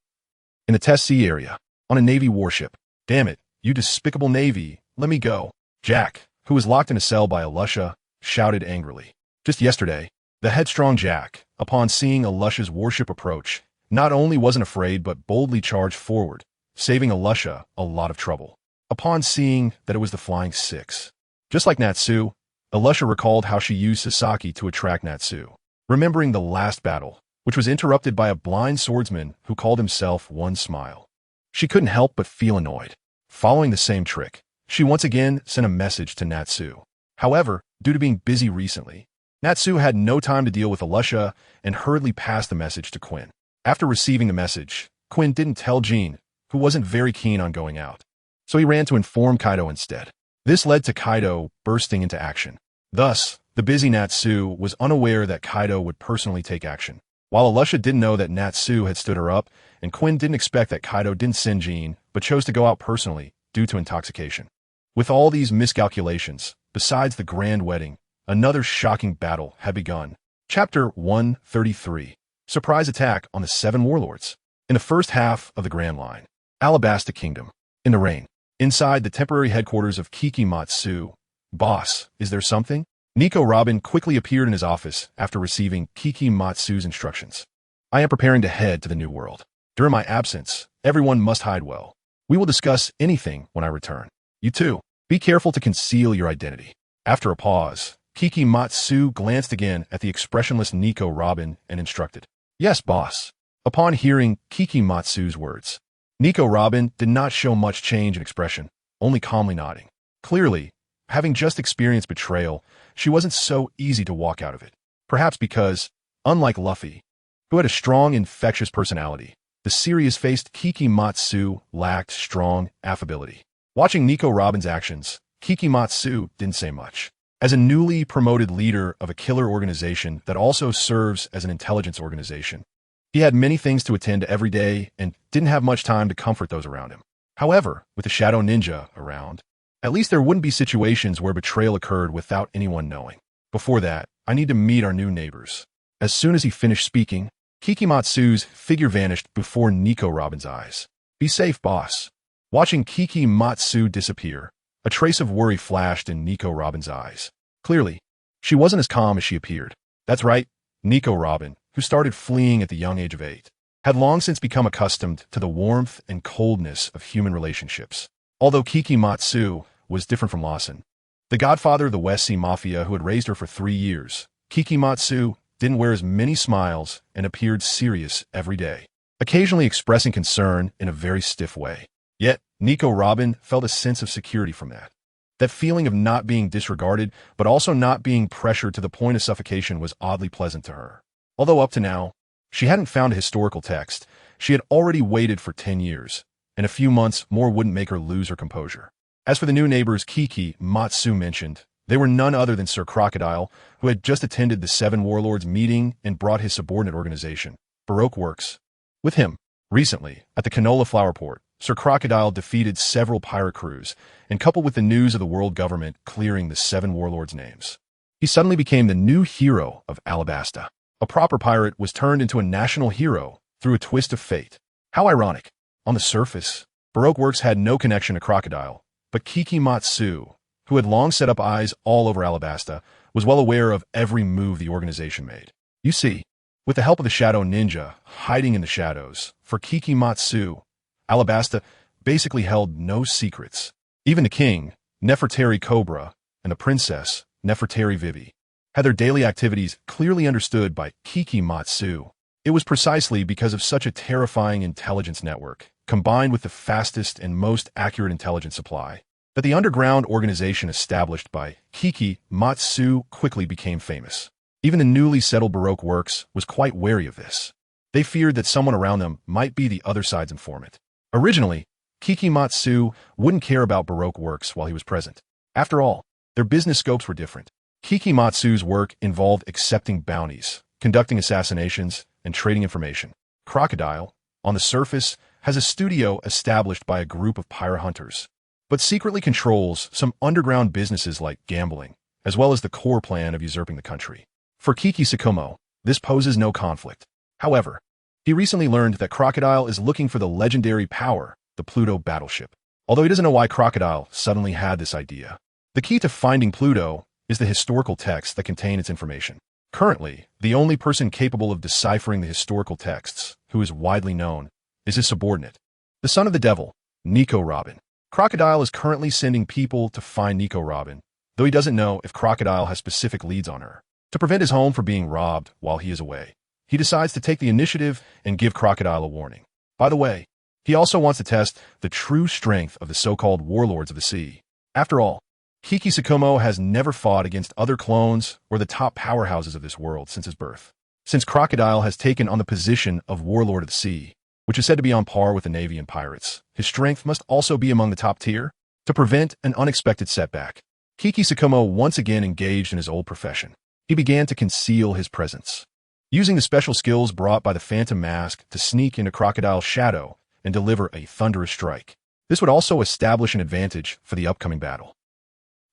In the Test Sea area, on a Navy warship. Damn it, you despicable Navy, let me go. Jack, who was locked in a cell by Alusha, shouted angrily. Just yesterday, the headstrong Jack, upon seeing Alusha's warship approach, not only wasn't afraid but boldly charged forward, saving Alusha a lot of trouble. Upon seeing that it was the Flying Six. Just like Natsu, Alusha recalled how she used Sasaki to attract Natsu, remembering the last battle, which was interrupted by a blind swordsman who called himself One Smile. She couldn't help but feel annoyed. Following the same trick, she once again sent a message to Natsu. However, due to being busy recently, Natsu had no time to deal with Alusha and hurriedly passed the message to Quinn. After receiving the message, Quinn didn't tell Jean, who wasn't very keen on going out. So he ran to inform Kaido instead. This led to Kaido bursting into action. Thus, the busy Natsu was unaware that Kaido would personally take action. While Alusha didn't know that Natsu had stood her up, and Quinn didn't expect that Kaido didn't send Jean, but chose to go out personally due to intoxication. With all these miscalculations, besides the grand wedding, another shocking battle had begun. Chapter 133. Surprise attack on the Seven Warlords. In the first half of the Grand Line, Alabasta Kingdom. In the rain. Inside the temporary headquarters of Kikimatsu. Boss, is there something? Nico Robin quickly appeared in his office after receiving Kikimatsu's instructions. I am preparing to head to the New World. During my absence, everyone must hide well. We will discuss anything when I return. You too. Be careful to conceal your identity. After a pause, Kikimatsu glanced again at the expressionless Nico Robin and instructed. Yes, boss. Upon hearing Kikimatsu's words, Nico Robin did not show much change in expression, only calmly nodding. Clearly, having just experienced betrayal, she wasn't so easy to walk out of it. Perhaps because, unlike Luffy, who had a strong, infectious personality, the serious-faced Kikimatsu lacked strong affability. Watching Nico Robin's actions, Kikimatsu didn't say much. As a newly promoted leader of a killer organization that also serves as an intelligence organization, he had many things to attend to every day and didn't have much time to comfort those around him. However, with the Shadow Ninja around, at least there wouldn't be situations where betrayal occurred without anyone knowing. Before that, I need to meet our new neighbors. As soon as he finished speaking, Kikimatsu's figure vanished before Nico Robin's eyes. Be safe, boss. Watching Kikimatsu disappear, a trace of worry flashed in Nico Robin's eyes. Clearly, she wasn't as calm as she appeared. That's right, Nico Robin, who started fleeing at the young age of 8, had long since become accustomed to the warmth and coldness of human relationships. Although Kikimatsu was different from Lawson, the godfather of the West Sea Mafia who had raised her for 3 years, Kikimatsu didn't wear as many smiles and appeared serious every day, occasionally expressing concern in a very stiff way. Yet, Nico Robin felt a sense of security from that. That feeling of not being disregarded, but also not being pressured to the point of suffocation was oddly pleasant to her. Although up to now, she hadn't found a historical text, she had already waited for 10 years, and a few months more wouldn't make her lose her composure. As for the new neighbors Kikimatsu mentioned, they were none other than Sir Crocodile, who had just attended the Seven Warlords meeting and brought his subordinate organization, Baroque Works, with him. Recently, at the Canola Flower Port, Sir Crocodile defeated several pirate crews, and coupled with the news of the world government clearing the Seven Warlords' names, he suddenly became the new hero of Alabasta. A proper pirate was turned into a national hero through a twist of fate. How ironic. On the surface, Baroque Works had no connection to Crocodile, but Kikimatsu, who had long set up eyes all over Alabasta, was well aware of every move the organization made. You see, with the help of the Shadow Ninja hiding in the shadows, for Kikimatsu, Alabasta basically held no secrets. Even the king, Nefertari Cobra, and the princess, Nefertari Vivi, had their daily activities clearly understood by Kikimatsu. It was precisely because of such a terrifying intelligence network, combined with the fastest and most accurate intelligence supply, that the underground organization established by Kikimatsu quickly became famous. Even the newly settled Baroque Works was quite wary of this. They feared that someone around them might be the other side's informant. Originally, Kikimatsu wouldn't care about Baroque Works while he was present. After all, their business scopes were different. Kikimatsu's work involved accepting bounties, conducting assassinations and trading information. Crocodile, on the surface, has a studio established by a group of pirate hunters, but secretly controls some underground businesses like gambling, as well as the core plan of usurping the country. For Kiki Sakumo, this poses no conflict. However, he recently learned that Crocodile is looking for the legendary power, the Pluto battleship. Although he doesn't know why Crocodile suddenly had this idea. The key to finding Pluto is the historical texts that contain its information. Currently, the only person capable of deciphering the historical texts, who is widely known, is his subordinate, the son of the devil, Nico Robin. Crocodile is currently sending people to find Nico Robin, though he doesn't know if Crocodile has specific leads on her. To prevent his home from being robbed while he is away, he decides to take the initiative and give Crocodile a warning. By the way, he also wants to test the true strength of the so-called warlords of the sea. After all, Kiki Sakumo has never fought against other clones or the top powerhouses of this world since his birth. Since Crocodile has taken on the position of Warlord of the Sea, which is said to be on par with the Navy and pirates, his strength must also be among the top tier. To prevent an unexpected setback, Kiki Sakumo once again engaged in his old profession. He began to conceal his presence, using the special skills brought by the Phantom Mask to sneak into Crocodile's shadow and deliver a thunderous strike. This would also establish an advantage for the upcoming battle.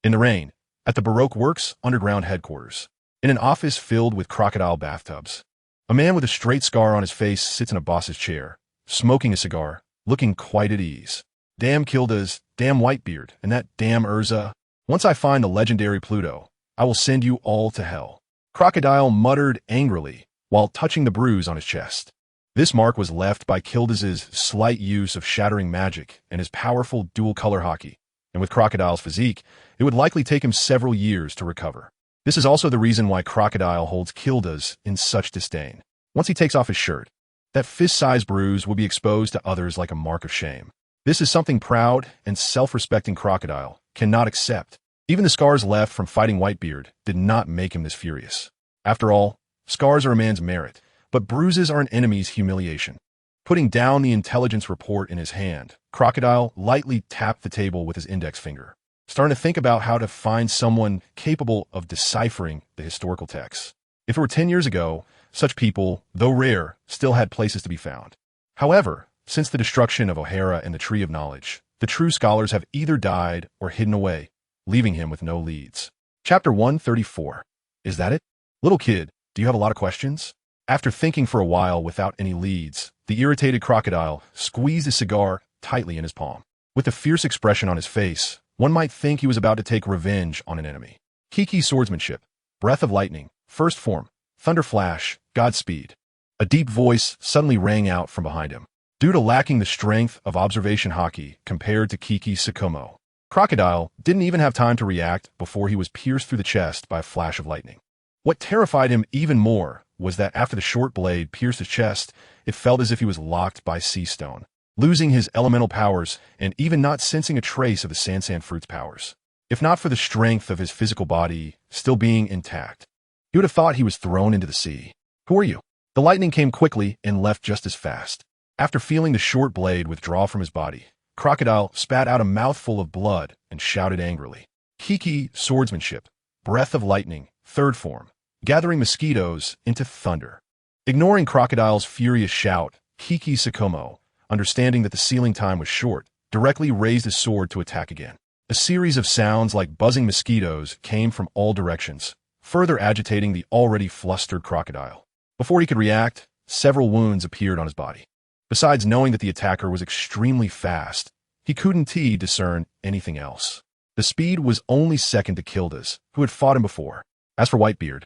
In the rain, at the Baroque Works underground headquarters, in an office filled with crocodile bathtubs, a man with a straight scar on his face sits in a boss's chair, smoking a cigar, looking quite at ease. Damn Kildas, damn Whitebeard, and that damn Erza. Once I find the legendary Pluto, I will send you all to hell. Crocodile muttered angrily while touching the bruise on his chest. This mark was left by Kildas's slight use of shattering magic and his powerful dual-color hockey, and with Crocodile's physique, it would likely take him several years to recover. This is also the reason why Crocodile holds Kildas in such disdain. Once he takes off his shirt, that fist-sized bruise will be exposed to others like a mark of shame. This is something proud and self-respecting Crocodile cannot accept. Even the scars left from fighting Whitebeard did not make him this furious. After all, scars are a man's merit, but bruises are an enemy's humiliation. Putting down the intelligence report in his hand, Crocodile lightly tapped the table with his index finger, starting to think about how to find someone capable of deciphering the historical texts. If it were 10 years ago, such people, though rare, still had places to be found. However, since the destruction of O'Hara and the Tree of Knowledge, the true scholars have either died or hidden away, leaving him with no leads. Chapter 134. Is that it? Little kid, do you have a lot of questions? After thinking for a while without any leads, the irritated Crocodile squeezed his cigar tightly in his palm. With a fierce expression on his face, one might think he was about to take revenge on an enemy. Kiki's swordsmanship, breath of lightning, first form, thunder flash, Godspeed. A deep voice suddenly rang out from behind him. Due to lacking the strength of observation hockey compared to Kiki Sakumo, Crocodile didn't even have time to react before he was pierced through the chest by a flash of lightning. What terrified him even more was that after the short blade pierced his chest, it felt as if he was locked by sea stone, losing his elemental powers and even not sensing a trace of the Sansan fruit's powers. If not for the strength of his physical body still being intact, he would have thought he was thrown into the sea. Who are you? The lightning came quickly and left just as fast. After feeling the short blade withdraw from his body, Crocodile spat out a mouthful of blood and shouted angrily. Kiki swordsmanship, breath of lightning, third form, gathering mosquitoes into thunder. Ignoring Crocodile's furious shout, Kiki Sakumo, understanding that the sealing time was short, directly raised his sword to attack again. A series of sounds like buzzing mosquitoes came from all directions, further agitating the already flustered Crocodile. Before he could react, several wounds appeared on his body. Besides knowing that the attacker was extremely fast, he couldn't discern anything else. The speed was only second to Kildas, who had fought him before. As for Whitebeard,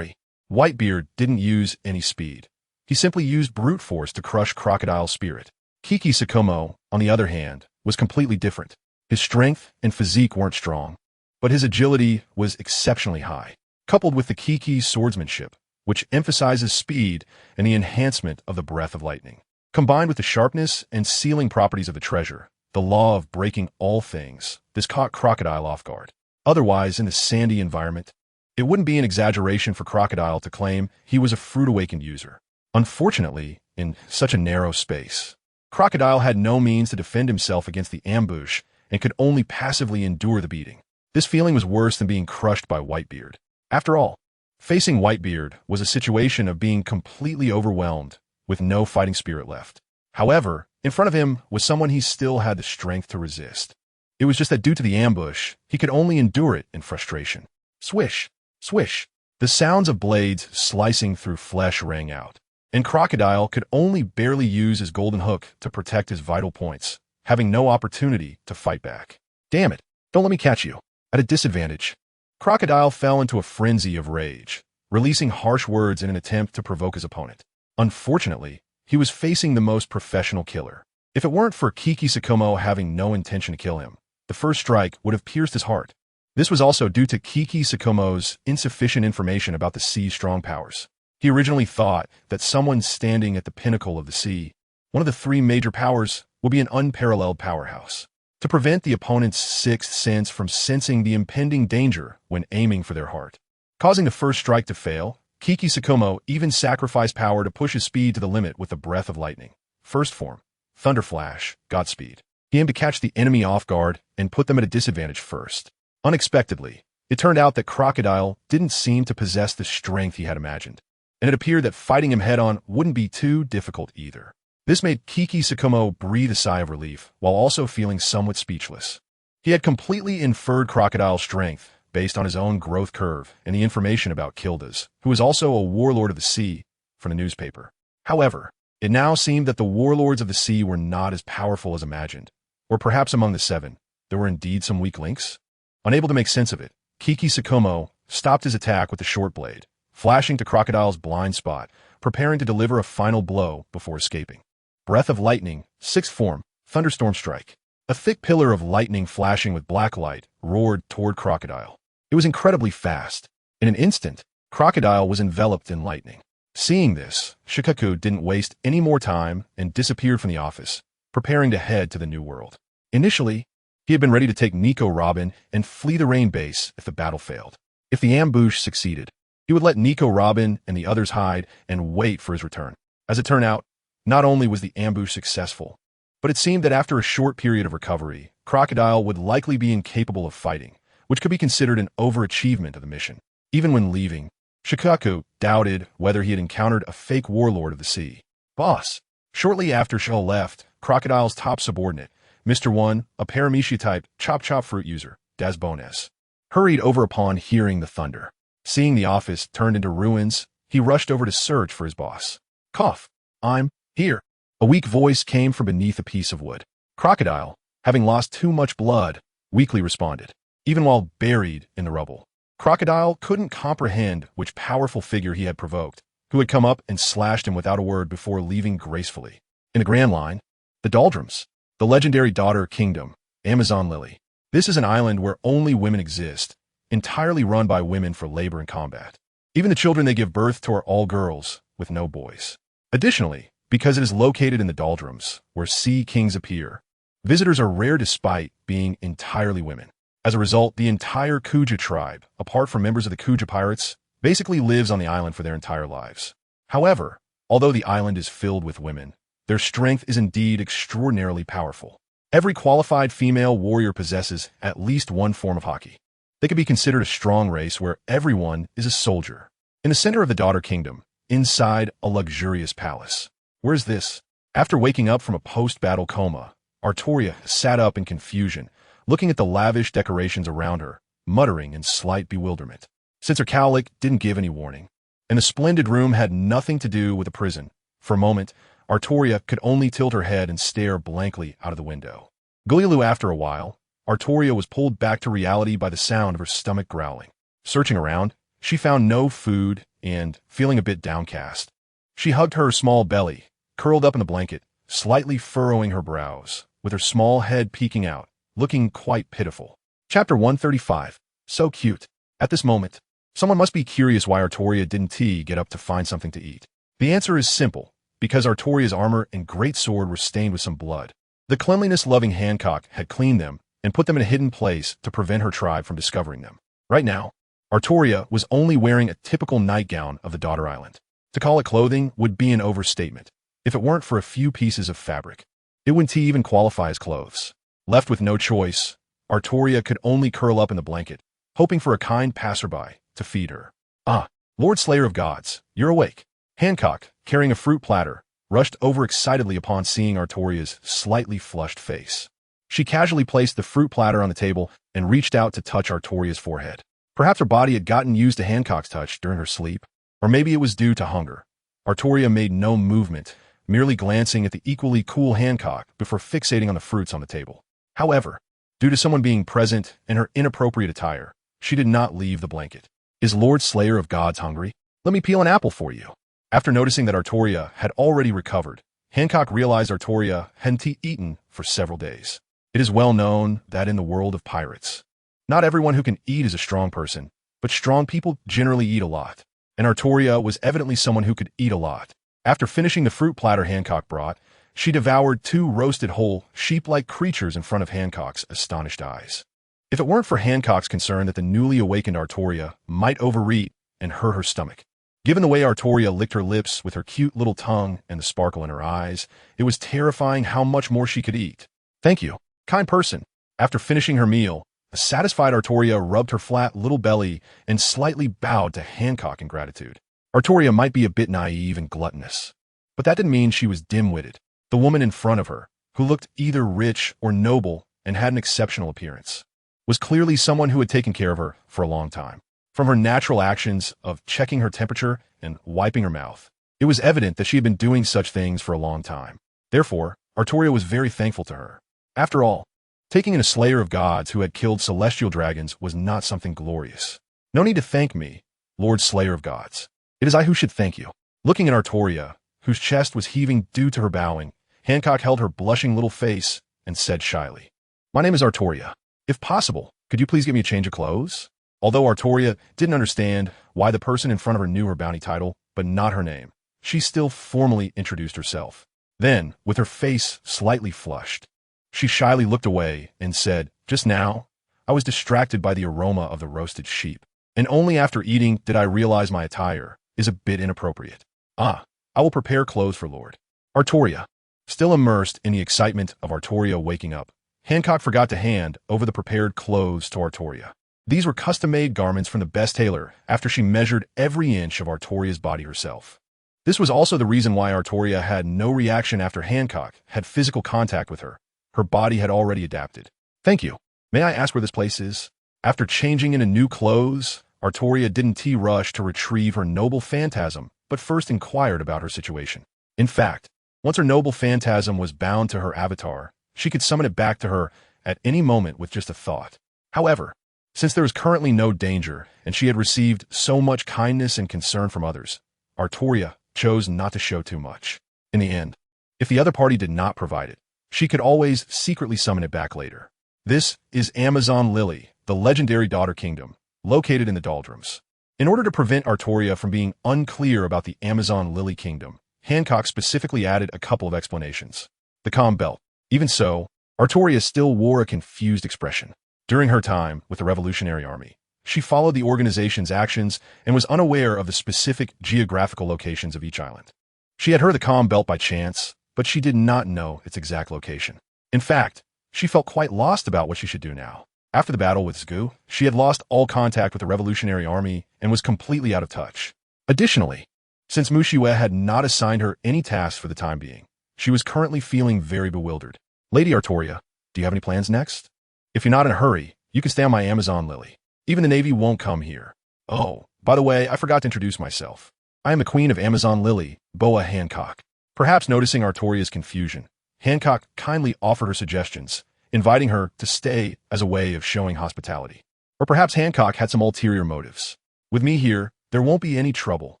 Whitebeard didn't use any speed. He simply used brute force to crush Crocodile's spirit. Kiki Sakumo, on the other hand, was completely different. His strength and physique weren't strong, but his agility was exceptionally high, coupled with the Kiki's swordsmanship, which emphasizes speed and the enhancement of the breath of lightning. Combined with the sharpness and sealing properties of the treasure, the law of breaking all things, this caught Crocodile off guard. Otherwise, in the sandy environment, it wouldn't be an exaggeration for Crocodile to claim he was a fruit-awakened user. Unfortunately, in such a narrow space, Crocodile had no means to defend himself against the ambush and could only passively endure the beating. This feeling was worse than being crushed by Whitebeard. After all, Facing Whitebeard was a situation of being completely overwhelmed, with no fighting spirit left. However, in front of him was someone he still had the strength to resist. It was just that due to the ambush, he could only endure it in frustration. Swish, swish. The sounds of blades slicing through flesh rang out, and Crocodile could only barely use his golden hook to protect his vital points, having no opportunity to fight back. Damn it, don't let me catch you. At a disadvantage. Crocodile fell into a frenzy of rage, releasing harsh words in an attempt to provoke his opponent. Unfortunately, he was facing the most professional killer. If it weren't for Kiki Sakomo having no intention to kill him, the first strike would have pierced his heart. This was also due to Kiki Sakomo's insufficient information about the sea's strong powers. He originally thought that someone standing at the pinnacle of the sea, one of the three major powers, would be an unparalleled powerhouse. To prevent the opponent's sixth sense from sensing the impending danger when aiming for their heart. Causing the first strike to fail, Kiki Sakomo even sacrificed power to push his speed to the limit with the breath of lightning. First form, Thunder Flash, Godspeed. He aimed to catch the enemy off guard and put them at a disadvantage first. Unexpectedly, it turned out that Crocodile didn't seem to possess the strength he had imagined, and it appeared that fighting him head-on wouldn't be too difficult either. This made Kiki Sakomo breathe a sigh of relief, while also feeling somewhat speechless. He had completely inferred Crocodile's strength based on his own growth curve and the information about Kildas, who was also a warlord of the sea, from the newspaper. However, it now seemed that the warlords of the sea were not as powerful as imagined, or perhaps among the seven, there were indeed some weak links? Unable to make sense of it, Kiki Sakomo stopped his attack with the short blade, flashing to Crocodile's blind spot, preparing to deliver a final blow before escaping. Breath of Lightning, sixth form, Thunderstorm Strike. A thick pillar of lightning flashing with black light roared toward Crocodile. It was incredibly fast. In an instant, Crocodile was enveloped in lightning. Seeing this, Shikaku didn't waste any more time and disappeared from the office, preparing to head to the New World. Initially, he had been ready to take Nico Robin and flee the Rain base if the battle failed. If the ambush succeeded, he would let Nico Robin and the others hide and wait for his return. As it turned out, not only was the ambush successful, but it seemed that after a short period of recovery, Crocodile would likely be incapable of fighting, which could be considered an overachievement of the mission. Even when leaving, Shikaku doubted whether he had encountered a fake warlord of the sea. Boss. Shortly after Shaw left, Crocodile's top subordinate, Mr. 1, a Paramecia-type chop-chop fruit user, Dasbones, hurried over upon hearing the thunder. Seeing the office turned into ruins, he rushed over to search for his boss. Cough. I'm here. A weak voice came from beneath a piece of wood. Crocodile, having lost too much blood, weakly responded. Even while buried in the rubble, Crocodile couldn't comprehend which powerful figure he had provoked, who had come up and slashed him without a word before leaving gracefully. In the Grand Line, the Doldrums, the legendary daughter kingdom, Amazon Lily. This is an island where only women exist, entirely run by women for labor and combat. Even the children they give birth to are all girls, with no boys. Additionally, because it is located in the Doldrums, where sea kings appear, visitors are rare despite being entirely women. As a result, the entire Kuja tribe, apart from members of the Kuja pirates, basically lives on the island for their entire lives. However, although the island is filled with women, their strength is indeed extraordinarily powerful. Every qualified female warrior possesses at least one form of haki. They could be considered a strong race where everyone is a soldier. In the center of the Daughter Kingdom, inside a luxurious palace. Where is this? After waking up from a post-battle coma, Artoria sat up in confusion, looking at the lavish decorations around her, muttering in slight bewilderment. Since her cowlick didn't give any warning, and the splendid room had nothing to do with a prison, for a moment, Artoria could only tilt her head and stare blankly out of the window. Gulilu, after a while, Artoria was pulled back to reality by the sound of her stomach growling. Searching around, she found no food and, feeling a bit downcast, she hugged her small belly, curled up in the blanket, slightly furrowing her brows, with her small head peeking out, looking quite pitiful. Chapter 135. So cute. At this moment, someone must be curious why Artoria didn't get up to find something to eat. The answer is simple, because Artoria's armor and great sword were stained with some blood. The cleanliness-loving Hancock had cleaned them and put them in a hidden place to prevent her tribe from discovering them. Right now, Artoria was only wearing a typical nightgown of the Daughter Island. To call it clothing would be an overstatement, if it weren't for a few pieces of fabric. It wouldn't even qualify as clothes. Left with no choice, Artoria could only curl up in the blanket, hoping for a kind passerby to feed her. Ah, Lord Slayer of Gods, you're awake. Hancock, carrying a fruit platter, rushed over excitedly upon seeing Artoria's slightly flushed face. She casually placed the fruit platter on the table and reached out to touch Artoria's forehead. Perhaps her body had gotten used to Hancock's touch during her sleep, or maybe it was due to hunger. Artoria made no movement, merely glancing at the equally cool Hancock before fixating on the fruits on the table. However, due to someone being present and her inappropriate attire, she did not leave the blanket. Is Lord Slayer of Gods hungry? Let me peel an apple for you. After noticing that Artoria had already recovered, Hancock realized Artoria hadn't eaten for several days. It is well known that in the world of pirates, not everyone who can eat is a strong person, but strong people generally eat a lot. And Artoria was evidently someone who could eat a lot. After finishing the fruit platter Hancock brought, she devoured 2 roasted whole, sheep-like creatures in front of Hancock's astonished eyes. If it weren't for Hancock's concern that the newly awakened Artoria might overeat and hurt her stomach. Given the way Artoria licked her lips with her cute little tongue and the sparkle in her eyes, it was terrifying how much more she could eat. Thank you, kind person. After finishing her meal, a satisfied Artoria rubbed her flat little belly and slightly bowed to Hancock in gratitude. Artoria might be a bit naive and gluttonous, but that didn't mean she was dim-witted. The woman in front of her, who looked either rich or noble and had an exceptional appearance, was clearly someone who had taken care of her for a long time. From her natural actions of checking her temperature and wiping her mouth, it was evident that she had been doing such things for a long time. Therefore, Artoria was very thankful to her. After all, taking in a slayer of gods who had killed celestial dragons was not something glorious. No need to thank me, Lord Slayer of Gods. It is I who should thank you. Looking at Artoria, whose chest was heaving due to her bowing, Hancock held her blushing little face and said shyly, "My name is Artoria. If possible, could you please give me a change of clothes?" Although Artoria didn't understand why the person in front of her knew her bounty title, but not her name, she still formally introduced herself. Then, with her face slightly flushed, she shyly looked away and said, "Just now, I was distracted by the aroma of the roasted sheep, and only after eating did I realize my attire is a bit inappropriate. I will prepare clothes for Lord." Artoria. Still immersed in the excitement of Artoria waking up, Hancock forgot to hand over the prepared clothes to Artoria. These were custom-made garments from the best tailor after she measured every inch of Artoria's body herself. This was also the reason why Artoria had no reaction after Hancock had physical contact with her. Her body had already adapted. "Thank you. May I ask where this place is?" After changing into new clothes, Artoria didn't rush to retrieve her noble phantasm, but first inquired about her situation. In fact, once her noble phantasm was bound to her avatar, she could summon it back to her at any moment with just a thought. However, since there was currently no danger, and she had received so much kindness and concern from others, Artoria chose not to show too much. In the end, if the other party did not provide it, she could always secretly summon it back later. This is Amazon Lily, the legendary daughter kingdom, located in the doldrums. In order to prevent Artoria from being unclear about the Amazon Lily kingdom, Hancock specifically added a couple of explanations. The calm belt. Even so, Artoria still wore a confused expression. During her time with the Revolutionary Army, she followed the organization's actions and was unaware of the specific geographical locations of each island. She had heard the calm belt by chance, but she did not know its exact location. In fact, she felt quite lost about what she should do now. After the battle with Zgu, she had lost all contact with the Revolutionary Army and was completely out of touch. Additionally, since Mushiue had not assigned her any tasks for the time being, she was currently feeling very bewildered. "Lady Artoria, do you have any plans next? If you're not in a hurry, you can stay on my Amazon Lily. Even the Navy won't come here. Oh, by the way, I forgot to introduce myself. I am the Queen of Amazon Lily, Boa Hancock." Perhaps noticing Artoria's confusion, Hancock kindly offered her suggestions, inviting her to stay as a way of showing hospitality. Or perhaps Hancock had some ulterior motives. "With me here, there won't be any trouble."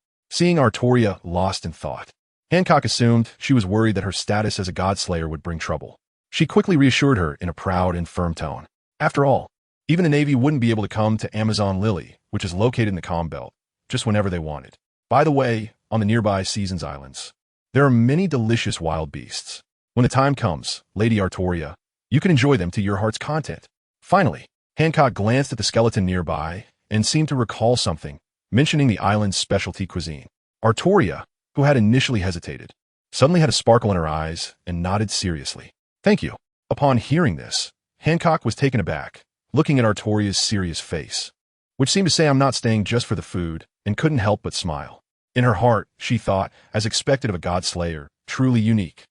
Seeing Artoria lost in thought, Hancock assumed she was worried that her status as a godslayer would bring trouble. She quickly reassured her in a proud and firm tone. After all, even the Navy wouldn't be able to come to Amazon Lily, which is located in the calm belt, just whenever they wanted. By the way, on the nearby Seasons Islands, there are many delicious wild beasts. When the time comes, Lady Artoria, you can enjoy them to your heart's content. Finally, Hancock glanced at the skeleton nearby and seemed to recall something, mentioning the island's specialty cuisine. Artoria, who had initially hesitated, suddenly had a sparkle in her eyes and nodded seriously. "Thank you." Upon hearing this, Hancock was taken aback, looking at Artoria's serious face, which seemed to say, "I'm not staying just for the food, and couldn't help but smile. In her heart, she thought, as expected of a god slayer, truly unique.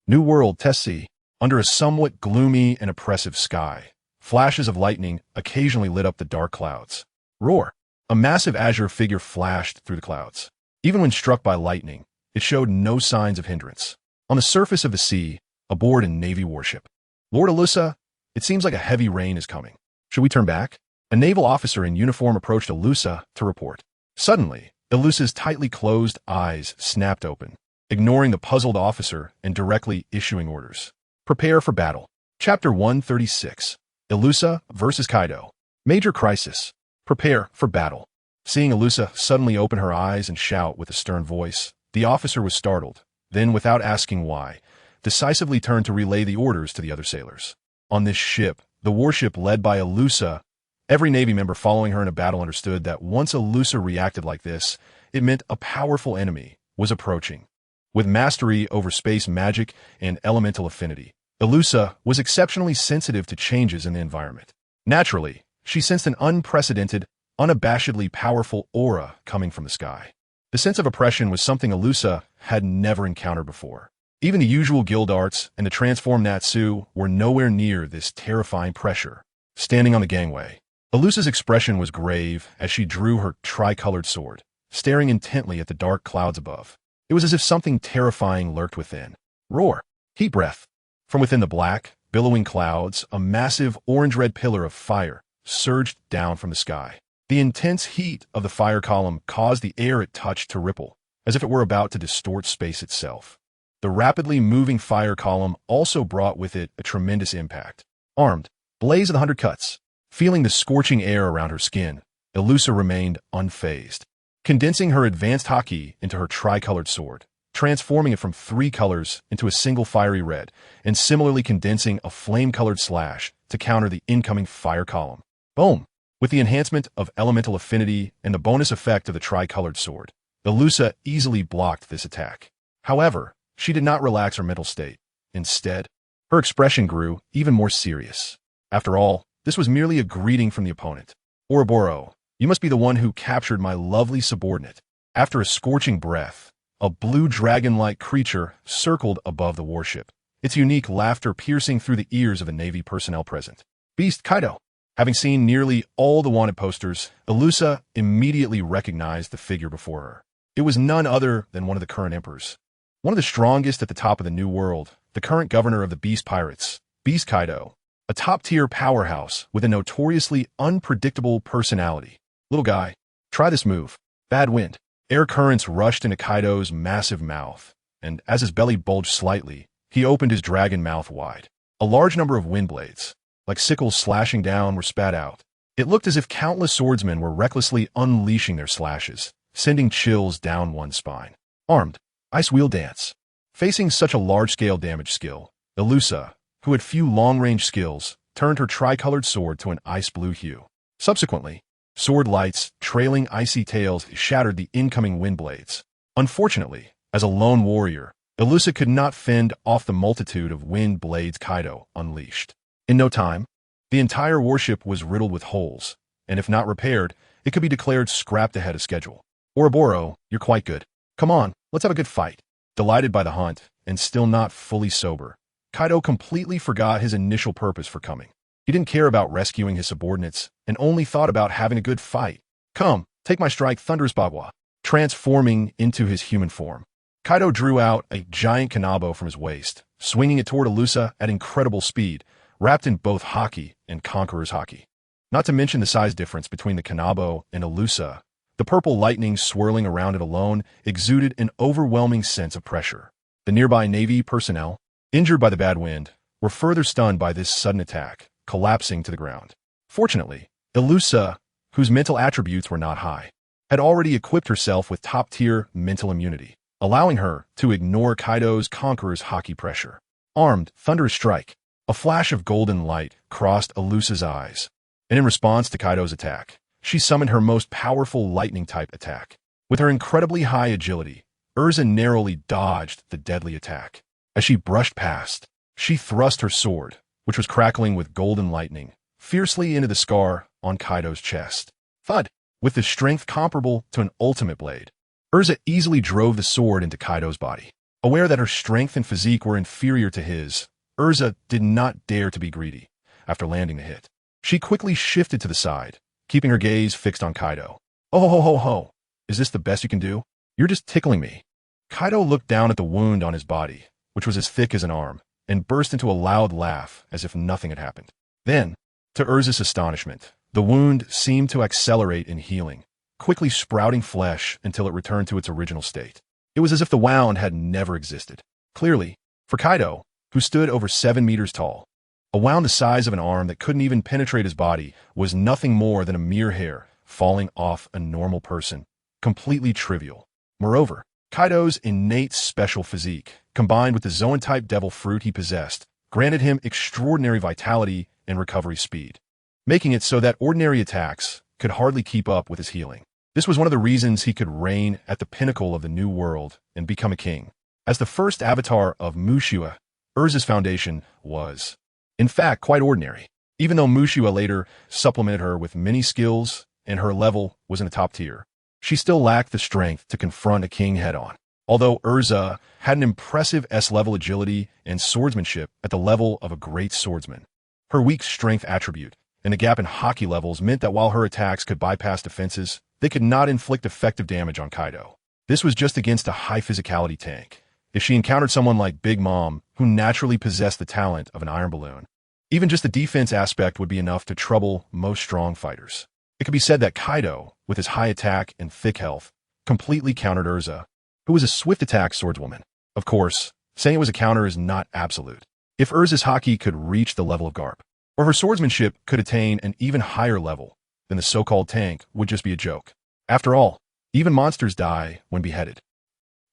New World Tessie. Under a somewhat gloomy and oppressive sky, flashes of lightning occasionally lit up the dark clouds. Roar! A massive azure figure flashed through the clouds. Even when struck by lightning, it showed no signs of hindrance. On the surface of the sea, aboard a Navy warship. Lord Alusa, it seems like a heavy rain is coming. Should we turn back? A naval officer in uniform approached Alusa to report. Suddenly, Alusa's tightly closed eyes snapped open, ignoring the puzzled officer and directly issuing orders. Prepare for battle. Chapter 136. Alusa versus Kaido. Major crisis. Prepare for battle. Seeing Alusa suddenly open her eyes and shout with a stern voice, the officer was startled, then without asking why, decisively turned to relay the orders to the other sailors. On this ship, the warship led by Alusa, every Navy member following her in a battle understood that once Alusa reacted like this, it meant a powerful enemy was approaching. With mastery over space magic and elemental affinity, Alusa was exceptionally sensitive to changes in the environment. Naturally, she sensed an unprecedented, unabashedly powerful aura coming from the sky. The sense of oppression was something Alusa had never encountered before. Even the usual Gildarts and the transformed Natsu were nowhere near this terrifying pressure. Standing on the gangway, Alusa's expression was grave as she drew her tricolored sword, staring intently at the dark clouds above. It was as if something terrifying lurked within. Roar! Heat breath! From within the black, billowing clouds, a massive orange-red pillar of fire surged down from the sky. The intense heat of the fire column caused the air it touched to ripple, as if it were about to distort space itself. The rapidly moving fire column also brought with it a tremendous impact. Armed, blaze of the 100 cuts. Feeling the scorching air around her skin, Alusa remained unfazed, condensing her advanced haki into her tricolored sword, transforming it from 3 colors into a single fiery red, and similarly condensing a flame-colored slash to counter the incoming fire column. Boom! With the enhancement of elemental affinity and the bonus effect of the tricolored sword, Alusa easily blocked this attack. However, she did not relax her mental state. Instead, her expression grew even more serious. After all, this was merely a greeting from the opponent. Ouroboros, you must be the one who captured my lovely subordinate. After a scorching breath, a blue dragon-like creature circled above the warship, its unique laughter piercing through the ears of the Navy personnel present. Beast Kaido. Having seen nearly all the wanted posters, Alusa immediately recognized the figure before her. It was none other than one of the current emperors. One of the strongest at the top of the New World, the current governor of the Beast Pirates, Beast Kaido, a top-tier powerhouse with a notoriously unpredictable personality. Little guy, try this move. Bad wind. Air currents rushed into Kaido's massive mouth, and as his belly bulged slightly, he opened his dragon mouth wide. A large number of wind blades, like sickles slashing down, were spat out. It looked as if countless swordsmen were recklessly unleashing their slashes, sending chills down one's spine. Armed, Ice Wheel Dance. Facing such a large-scale damage skill, Alusa, who had few long-range skills, turned her tricolored sword to an ice blue hue. Subsequently, sword lights, trailing icy tails shattered the incoming wind blades. Unfortunately, as a lone warrior, Alusa could not fend off the multitude of wind blades Kaido unleashed. In no time, the entire warship was riddled with holes, and if not repaired, it could be declared scrapped ahead of schedule. Ouroboros, you're quite good. Come on, let's have a good fight. Delighted by the hunt, and still not fully sober, Kaido completely forgot his initial purpose for coming. He didn't care about rescuing his subordinates, and only thought about having a good fight. Come, take my strike, Thunderous Bagua. Transforming into his human form, Kaido drew out a giant kanabo from his waist, swinging it toward Alusa at incredible speed, wrapped in both haki and Conqueror's haki. Not to mention the size difference between the kanabo and Alusa, the purple lightning swirling around it alone exuded an overwhelming sense of pressure. The nearby Navy personnel, injured by the bad wind, were further stunned by this sudden attack, collapsing to the ground. Fortunately, Alusa, whose mental attributes were not high, had already equipped herself with top-tier mental immunity, allowing her to ignore Kaido's Conqueror's haki pressure. Armed, Thunderous Strike. A flash of golden light crossed Alusa's eyes, and in response to Kaido's attack, she summoned her most powerful lightning-type attack. With her incredibly high agility, Erza narrowly dodged the deadly attack. As she brushed past, she thrust her sword, which was crackling with golden lightning, fiercely into the scar on Kaido's chest. Thud! with the strength comparable to an ultimate blade. Erza easily drove the sword into Kaido's body. Aware that her strength and physique were inferior to his, Erza did not dare to be greedy. After landing the hit, she quickly shifted to the side, keeping her gaze fixed on Kaido. "Oh ho ho ho! Is this the best you can do? You're just tickling me." Kaido looked down at the wound on his body, which was as thick as an arm, and burst into a loud laugh as if nothing had happened. Then, to Erza's astonishment, the wound seemed to accelerate in healing, quickly sprouting flesh until it returned to its original state. It was as if the wound had never existed. Clearly, for Kaido, who stood over 7 meters tall, a wound the size of an arm that couldn't even penetrate his body was nothing more than a mere hair falling off a normal person, completely trivial. Moreover, Kaido's innate special physique, combined with the Zoan-type devil fruit he possessed, granted him extraordinary vitality and recovery speed, making it so that ordinary attacks could hardly keep up with his healing. This was one of the reasons he could reign at the pinnacle of the new world and become a king. As the first avatar of Uchiha, Erza's foundation was, in fact, quite ordinary. Even though Uchiha later supplemented her with many skills and her level was in the top tier, she still lacked the strength to confront a king head-on. Although Erza had an impressive S-level agility and swordsmanship at the level of a great swordsman, her weak strength attribute and the gap in haki levels meant that while her attacks could bypass defenses, they could not inflict effective damage on Kaido. This was just against a high-physicality tank. If she encountered someone like Big Mom, who naturally possessed the talent of an iron balloon, even just the defense aspect would be enough to trouble most strong fighters. It could be said that Kaido, with his high attack and thick health, completely countered Erza, who was a swift attack swordswoman. Of course, saying it was a counter is not absolute. If Erza's haki could reach the level of Garp, or her swordsmanship could attain an even higher level, then the so-called tank would just be a joke. After all, even monsters die when beheaded.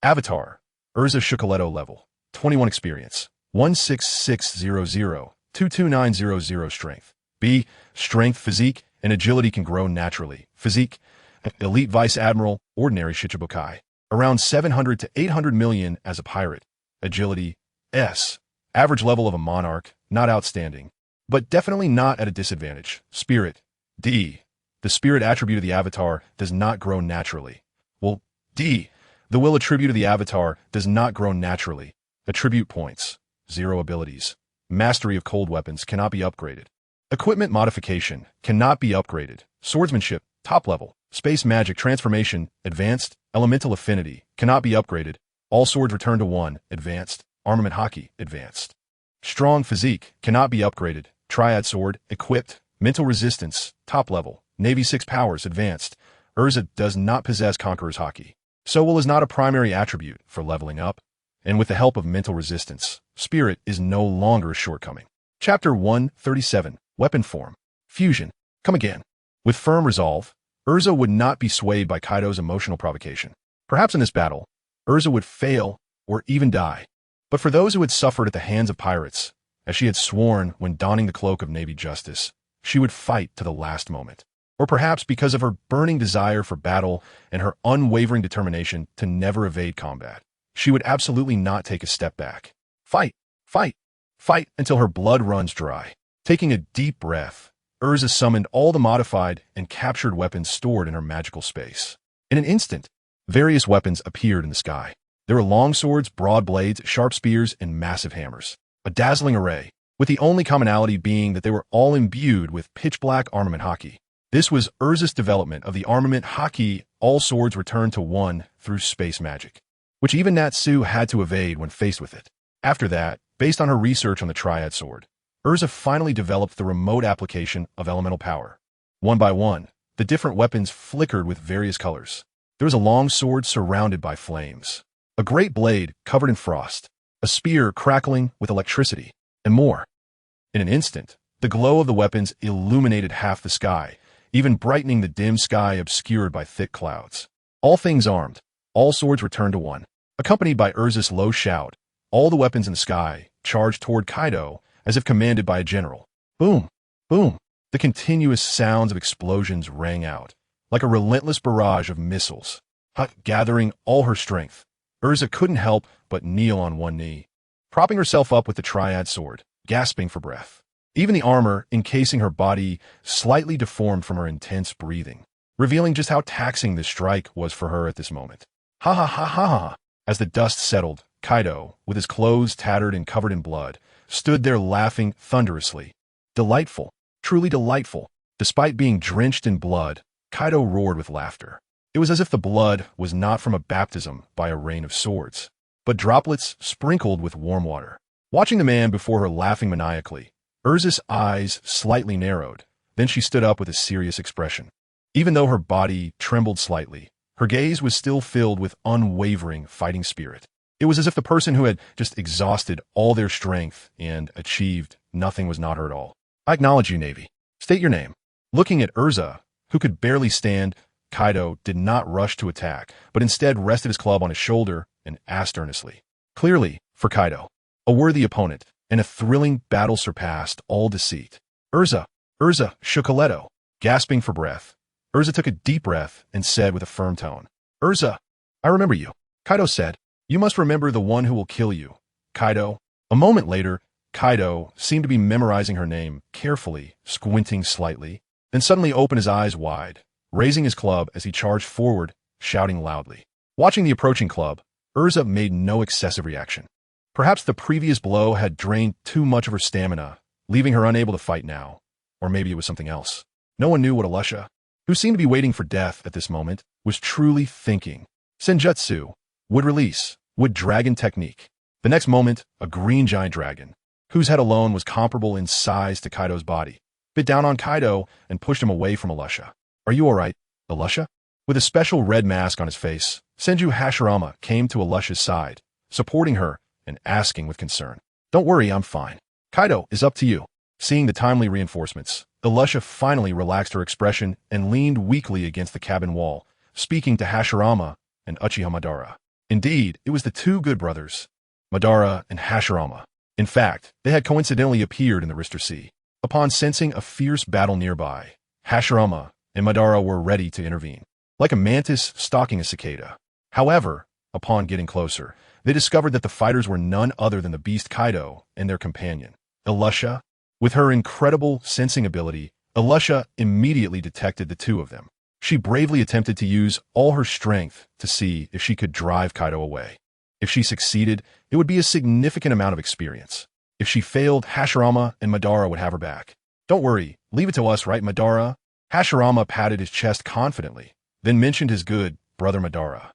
Avatar, Erza Shukuleto level, 21 experience, 16600, 22900 strength. B. Strength, physique, and agility can grow naturally. Physique, elite vice admiral, ordinary Shichibukai. Around 700 to 800 million as a pirate. Agility, S. Average level of a monarch, not outstanding, but definitely not at a disadvantage. Spirit, D. The spirit attribute of the avatar does not grow naturally. Well, D. The will attribute of the avatar does not grow naturally. Attribute points, 0 abilities. Mastery of cold weapons cannot be upgraded. Equipment modification cannot be upgraded. Swordsmanship, top level. Space magic transformation, advanced. Elemental affinity cannot be upgraded. All swords return to 1, advanced. Armament haki, advanced. Strong physique cannot be upgraded. Triad sword, equipped. Mental resistance, top level. Navy 6 powers, advanced. Erza does not possess Conqueror's haki, so will is not a primary attribute for leveling up, and with the help of mental resistance, spirit is no longer a shortcoming. Chapter 137, Weapon Form. Fusion. Come again. With firm resolve, Erza would not be swayed by Kaido's emotional provocation. Perhaps in this battle, Erza would fail or even die. But for those who had suffered at the hands of pirates, as she had sworn when donning the cloak of Navy justice, she would fight to the last moment. Or perhaps because of her burning desire for battle and her unwavering determination to never evade combat, she would absolutely not take a step back. Fight, fight, fight until her blood runs dry. Taking a deep breath, Erza summoned all the modified and captured weapons stored in her magical space. In an instant, various weapons appeared in the sky. There were long swords, broad blades, sharp spears, and massive hammers. A dazzling array, with the only commonality being that they were all imbued with pitch-black armament haki. This was Erza's development of the armament haki, all swords returned to 1 through space magic, which even Natsu had to evade when faced with it. After that, based on her research on the Triad sword, Erza finally developed the remote application of elemental power. One by one, the different weapons flickered with various colors. There was a long sword surrounded by flames, a great blade covered in frost, a spear crackling with electricity, and more. In an instant, the glow of the weapons illuminated half the sky, even brightening the dim sky obscured by thick clouds. All things armed, all swords returned to 1. Accompanied by Erza's low shout, all the weapons in the sky charged toward Kaido as if commanded by a general. Boom, boom. The continuous sounds of explosions rang out, like a relentless barrage of missiles. Gathering all her strength, Erza couldn't help but kneel on one knee, propping herself up with the Triad sword, gasping for breath. Even the armor encasing her body slightly deformed from her intense breathing. revealing just how taxing this strike was for her at this moment. Ha ha ha ha ha! As the dust settled, Kaido, with his clothes tattered and covered in blood, stood there laughing thunderously. Delightful, truly delightful. Despite being drenched in blood, Kaido roared with laughter. It was as if the blood was not from a baptism by a rain of swords, but droplets sprinkled with warm water. Watching the man before her laughing maniacally, Erza's eyes slightly narrowed. Then she stood up with a serious expression. Even though her body trembled slightly, her gaze was still filled with unwavering fighting spirit. It was as if the person who had just exhausted all their strength and achieved nothing was not her at all. I acknowledge you, Navy. State your name. Looking at Erza, who could barely stand, Kaido did not rush to attack, but instead rested his club on his shoulder and asked earnestly. Clearly, for Kaido, a worthy opponent, and a thrilling battle surpassed all deceit. Erza shook a little, gasping for breath. Erza took a deep breath and said with a firm tone, Erza, I remember you. Kaido said, you must remember the one who will kill you. Kaido. A moment later, Kaido seemed to be memorizing her name carefully, squinting slightly, then suddenly opened his eyes wide, raising his club as he charged forward, shouting loudly. Watching the approaching club, Erza made no excessive reaction. Perhaps the previous blow had drained too much of her stamina, leaving her unable to fight now. Or maybe it was something else. No one knew what Alusha, who seemed to be waiting for death at this moment, was truly thinking. Senjutsu, wood release, wood dragon technique. The next moment, a green giant dragon, whose head alone was comparable in size to Kaido's body, bit down on Kaido and pushed him away from Alusha. Are you alright, Alusha? With a special red mask on his face, Senju Hashirama came to Alusha's side, supporting her and asking with concern. Don't worry, I'm fine. Kaido, is up to you. Seeing the timely reinforcements, Alusha finally relaxed her expression and leaned weakly against the cabin wall, speaking to Hashirama and Uchiha Madara. Indeed, it was the two good brothers, Madara and Hashirama. In fact, they had coincidentally appeared in the Rister Sea. Upon sensing a fierce battle nearby, Hashirama and Madara were ready to intervene, like a mantis stalking a cicada. However, upon getting closer, they discovered that the fighters were none other than the beast Kaido and their companion, Alusha. With her incredible sensing ability, Alusha immediately detected the two of them. She bravely attempted to use all her strength to see if she could drive Kaido away. If she succeeded, it would be a significant amount of experience. If she failed, Hashirama and Madara would have her back. Don't worry, leave it to us, right, Madara? Hashirama patted his chest confidently, then mentioned his good brother Madara.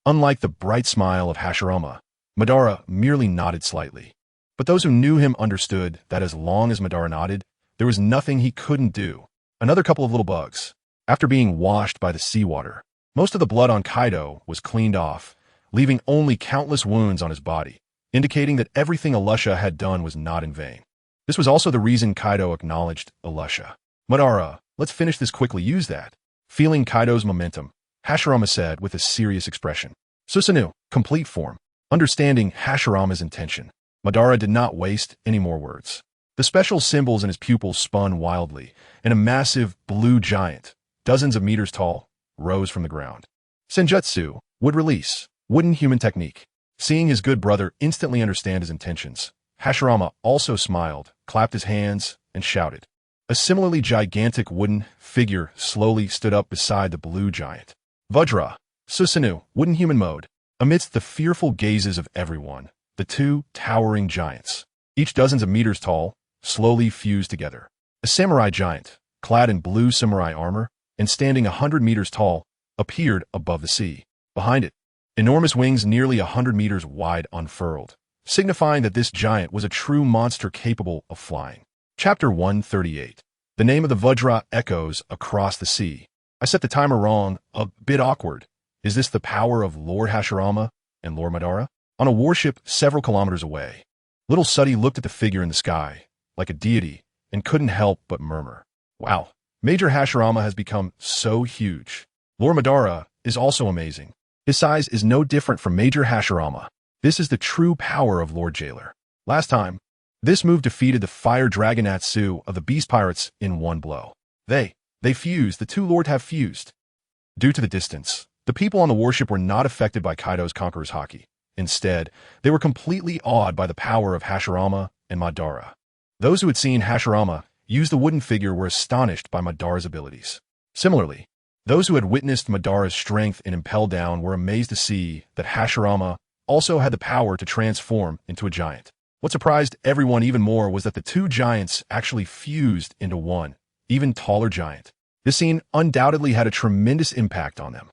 Unlike the bright smile of Hashirama, Madara merely nodded slightly. But those who knew him understood that as long as Madara nodded, there was nothing he couldn't do. Another couple of little bugs. After being washed by the seawater, most of the blood on Kaido was cleaned off, leaving only countless wounds on his body, indicating that everything Alusha had done was not in vain. This was also the reason Kaido acknowledged Alusha. Madara, let's finish this quickly, use that. Feeling Kaido's momentum, Hashirama said with a serious expression. Susanoo, complete form. Understanding Hashirama's intention, Madara did not waste any more words. The special symbols in his pupils spun wildly, and a massive blue giant, dozens of meters tall, rose from the ground. Senjutsu, wood release, wooden human technique. Seeing his good brother instantly understand his intentions, Hashirama also smiled, clapped his hands, and shouted. A similarly gigantic wooden figure slowly stood up beside the blue giant. Vajra, Susanoo, wooden human mode. Amidst the fearful gazes of everyone, the two towering giants, each dozens of meters tall, slowly fused together. A samurai giant, clad in blue samurai armor and standing 100 meters tall, appeared above the sea. Behind it, enormous wings nearly 100 meters wide unfurled, signifying that this giant was a true monster capable of flying. Chapter 138. The name of the Vajra echoes across the sea. I set the timer wrong, a bit awkward. Is this the power of Lord Hashirama and Lord Madara? On a warship several kilometers away, little Suddy looked at the figure in the sky, like a deity, and couldn't help but murmur. Wow, Major Hashirama has become so huge. Lord Madara is also amazing. His size is no different from Major Hashirama. This is the true power of Lord Jailer. Last time, this move defeated the fire dragon Natsu of the Beast Pirates in one blow. They fused, the two lords have fused. Due to the distance, the people on the warship were not affected by Kaido's Conqueror's Haki. Instead, they were completely awed by the power of Hashirama and Madara. Those who had seen Hashirama use the wooden figure were astonished by Madara's abilities. Similarly, Those who had witnessed Madara's strength in Impel Down were amazed to see that Hashirama also had the power to transform into a giant. What surprised everyone even more was that the two giants actually fused into one, even taller giant. This scene undoubtedly had a tremendous impact on them.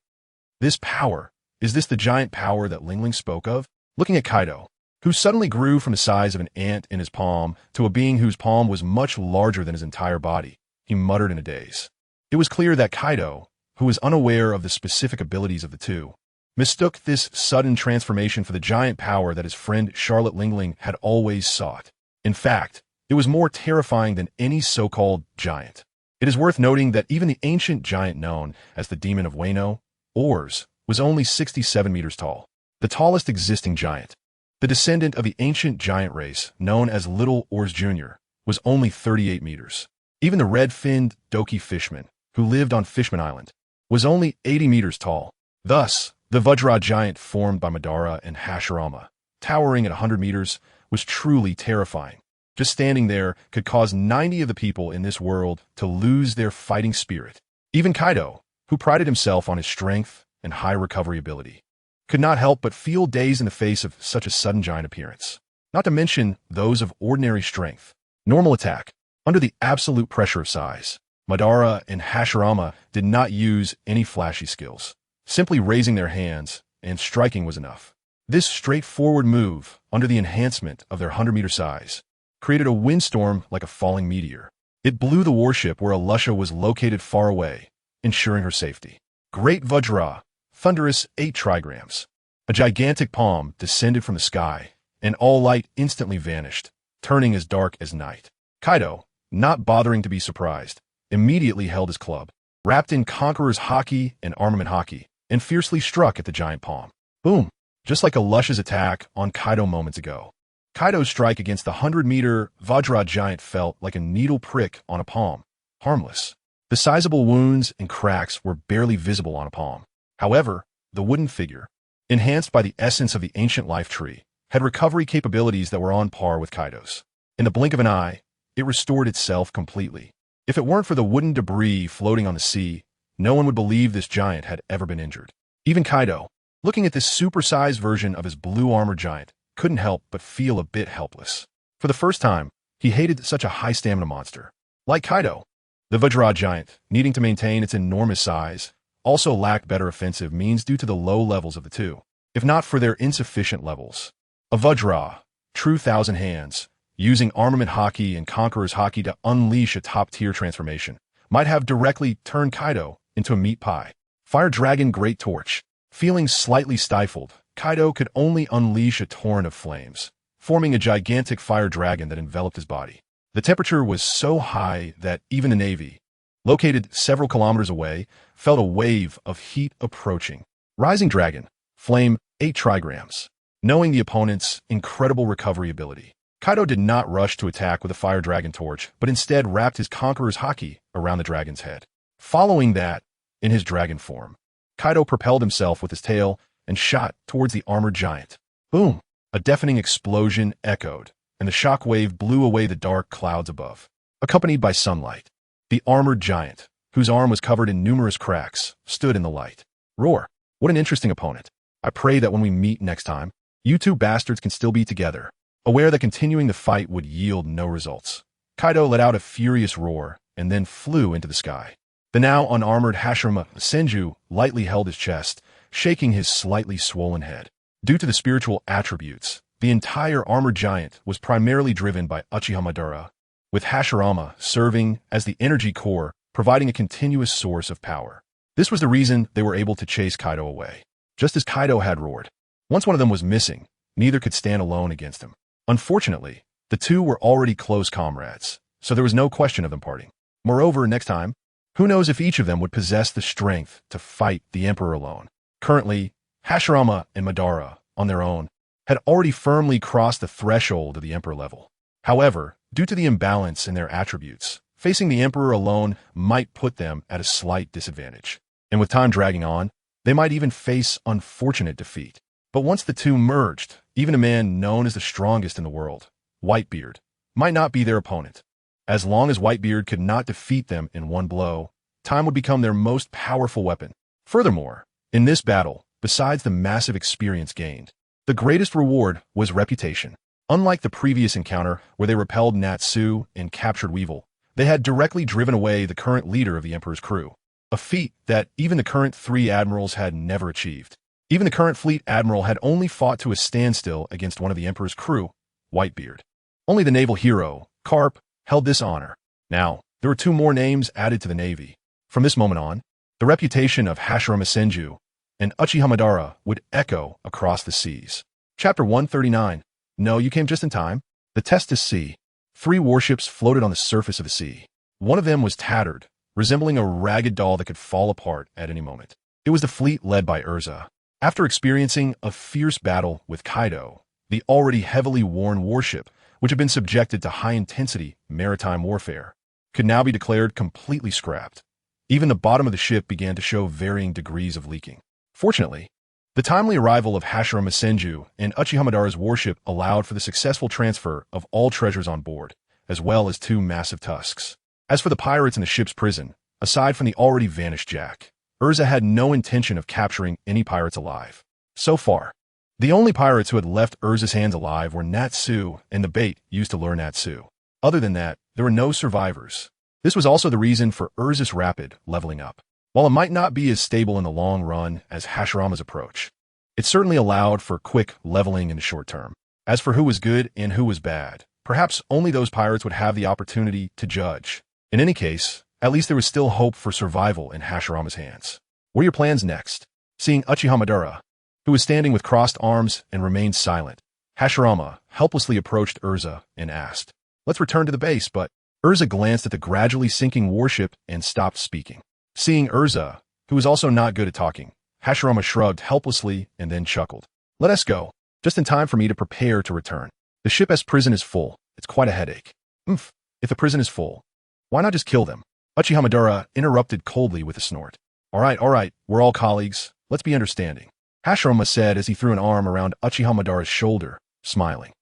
This power, is this the giant power that Ling Ling spoke of? Looking at Kaido, who suddenly grew from the size of an ant in his palm to a being whose palm was much larger than his entire body, he muttered in a daze. It was clear that Kaido, who was unaware of the specific abilities of the two, mistook this sudden transformation for the giant power that his friend Charlotte Ling Ling had always sought. In fact, it was more terrifying than any so-called giant. It is worth noting that even the ancient giant known as the Demon of Wano, Erza, was only 67 meters tall, the tallest existing giant. The descendant of the ancient giant race, known as Little Erza Jr., was only 38 meters. Even the red-finned Doki fishman, who lived on Fishman Island, was only 80 meters tall. Thus, the Vajra giant formed by Madara and Hashirama, towering at 100 meters, was truly terrifying. Just standing there could cause 90 of the people in this world to lose their fighting spirit. Even Kaido, who prided himself on his strength and high recovery ability, could not help but feel dazed in the face of such a sudden giant appearance. Not to mention those of ordinary strength. Normal attack. Under the absolute pressure of size, Madara and Hashirama did not use any flashy skills. Simply raising their hands and striking was enough. This straightforward move, under the enhancement of their 100-meter size, created a windstorm like a falling meteor. It blew the warship where Alusha was located far away, ensuring her safety. Great Vajra, thunderous 8 trigrams. A gigantic palm descended from the sky, and all light instantly vanished, turning as dark as night. Kaido, not bothering to be surprised, immediately held his club, wrapped in Conqueror's Haki and Armament Haki, and fiercely struck at the giant palm. Boom! Just like Alusha's attack on Kaido moments ago. Kaido's strike against the 100-meter Vajra giant felt like a needle prick on a palm, harmless. The sizable wounds and cracks were barely visible on a palm. However, the wooden figure, enhanced by the essence of the ancient life tree, had recovery capabilities that were on par with Kaido's. In the blink of an eye, it restored itself completely. If it weren't for the wooden debris floating on the sea, no one would believe this giant had ever been injured. Even Kaido, looking at this supersized version of his blue armor giant, couldn't help but feel a bit helpless. For the first time, he hated such a high stamina monster. Like Kaido, the Vajra giant, needing to maintain its enormous size, also lacked better offensive means due to the low levels of the two, if not for their insufficient levels. A Vajra, true Thousand Hands, using Armament Haki and Conqueror's Haki to unleash a top-tier transformation, might have directly turned Kaido into a meat pie. Fire Dragon Great Torch. Feeling slightly stifled, Kaido could only unleash a torrent of flames, forming a gigantic fire dragon that enveloped his body. The temperature was so high that even the Navy, located several kilometers away, felt a wave of heat approaching. Rising Dragon, Flame, 8 trigrams. Knowing the opponent's incredible recovery ability, Kaido did not rush to attack with a Fire Dragon Torch, but instead wrapped his Conqueror's Haki around the dragon's head. Following that, in his dragon form, Kaido propelled himself with his tail and shot towards the armored giant. Boom! A deafening explosion echoed, and the shockwave blew away the dark clouds above, accompanied by sunlight. The armored giant, whose arm was covered in numerous cracks, stood in the light. Roar! What an interesting opponent. I pray that when we meet next time, you two bastards can still be together. Aware that continuing the fight would yield no results, Kaido let out a furious roar and then flew into the sky. The now unarmored Hashirama Senju lightly held his chest, shaking his slightly swollen head. Due to the spiritual attributes, the entire armored giant was primarily driven by Uchiha Madara, with Hashirama serving as the energy core, providing a continuous source of power. This was the reason they were able to chase Kaido away. Just as Kaido had roared, once one of them was missing, neither could stand alone against him. Unfortunately, the two were already close comrades, so there was no question of them parting. Moreover, next time, who knows if each of them would possess the strength to fight the Emperor alone. Currently, Hashirama and Madara, on their own, had already firmly crossed the threshold of the Emperor level. However, due to the imbalance in their attributes, facing the Emperor alone might put them at a slight disadvantage. And with time dragging on, they might even face unfortunate defeat. But once the two merged, even a man known as the strongest in the world, Whitebeard, might not be their opponent. As long as Whitebeard could not defeat them in one blow, time would become their most powerful weapon. Furthermore, in this battle, besides the massive experience gained, the greatest reward was reputation. Unlike the previous encounter where they repelled Natsu and captured Weevil, they had directly driven away the current leader of the Emperor's crew, a feat that even the current 3 admirals had never achieved. Even the current fleet admiral had only fought to a standstill against one of the Emperor's crew, Whitebeard. Only the naval hero, Carp, held this honor. Now, there were 2 more names added to the navy. From this moment on, the reputation of Hashirama Senju and Uchiha Madara would echo across the seas. Chapter 139. No, you came just in time. The Testis Sea. 3 warships floated on the surface of the sea. One of them was tattered, resembling a ragged doll that could fall apart at any moment. It was the fleet led by Erza. After experiencing a fierce battle with Kaido, the already heavily worn warship, which had been subjected to high-intensity maritime warfare, could now be declared completely scrapped. Even the bottom of the ship began to show varying degrees of leaking. Fortunately, the timely arrival of Hashirama Senju and Uchiha Madara's warship allowed for the successful transfer of all treasures on board, as well as 2 massive tusks. As for the pirates in the ship's prison, aside from the already vanished Jack, Erza had no intention of capturing any pirates alive. So far, the only pirates who had left Erza's hands alive were Natsu and the bait used to lure Natsu. Other than that, there were no survivors. This was also the reason for Erza's rapid leveling up. While it might not be as stable in the long run as Hashirama's approach, it certainly allowed for quick leveling in the short term. As for who was good and who was bad, perhaps only those pirates would have the opportunity to judge. In any case, at least there was still hope for survival in Hashirama's hands. What are your plans next? Seeing Uchiha Madara, who was standing with crossed arms and remained silent, Hashirama helplessly approached Erza and asked, "Let's return to the base," but Erza glanced at the gradually sinking warship and stopped speaking. Seeing Erza, who was also not good at talking, Hashirama shrugged helplessly and then chuckled. "Let us go, just in time for me to prepare to return. The ship's prison is full. It's quite a headache." "If the prison is full, why not just kill them?" Uchiha Madara interrupted coldly with a snort. All right, we're all colleagues. Let's be understanding," Hashirama said as he threw an arm around Uchiha Madara's shoulder, smiling.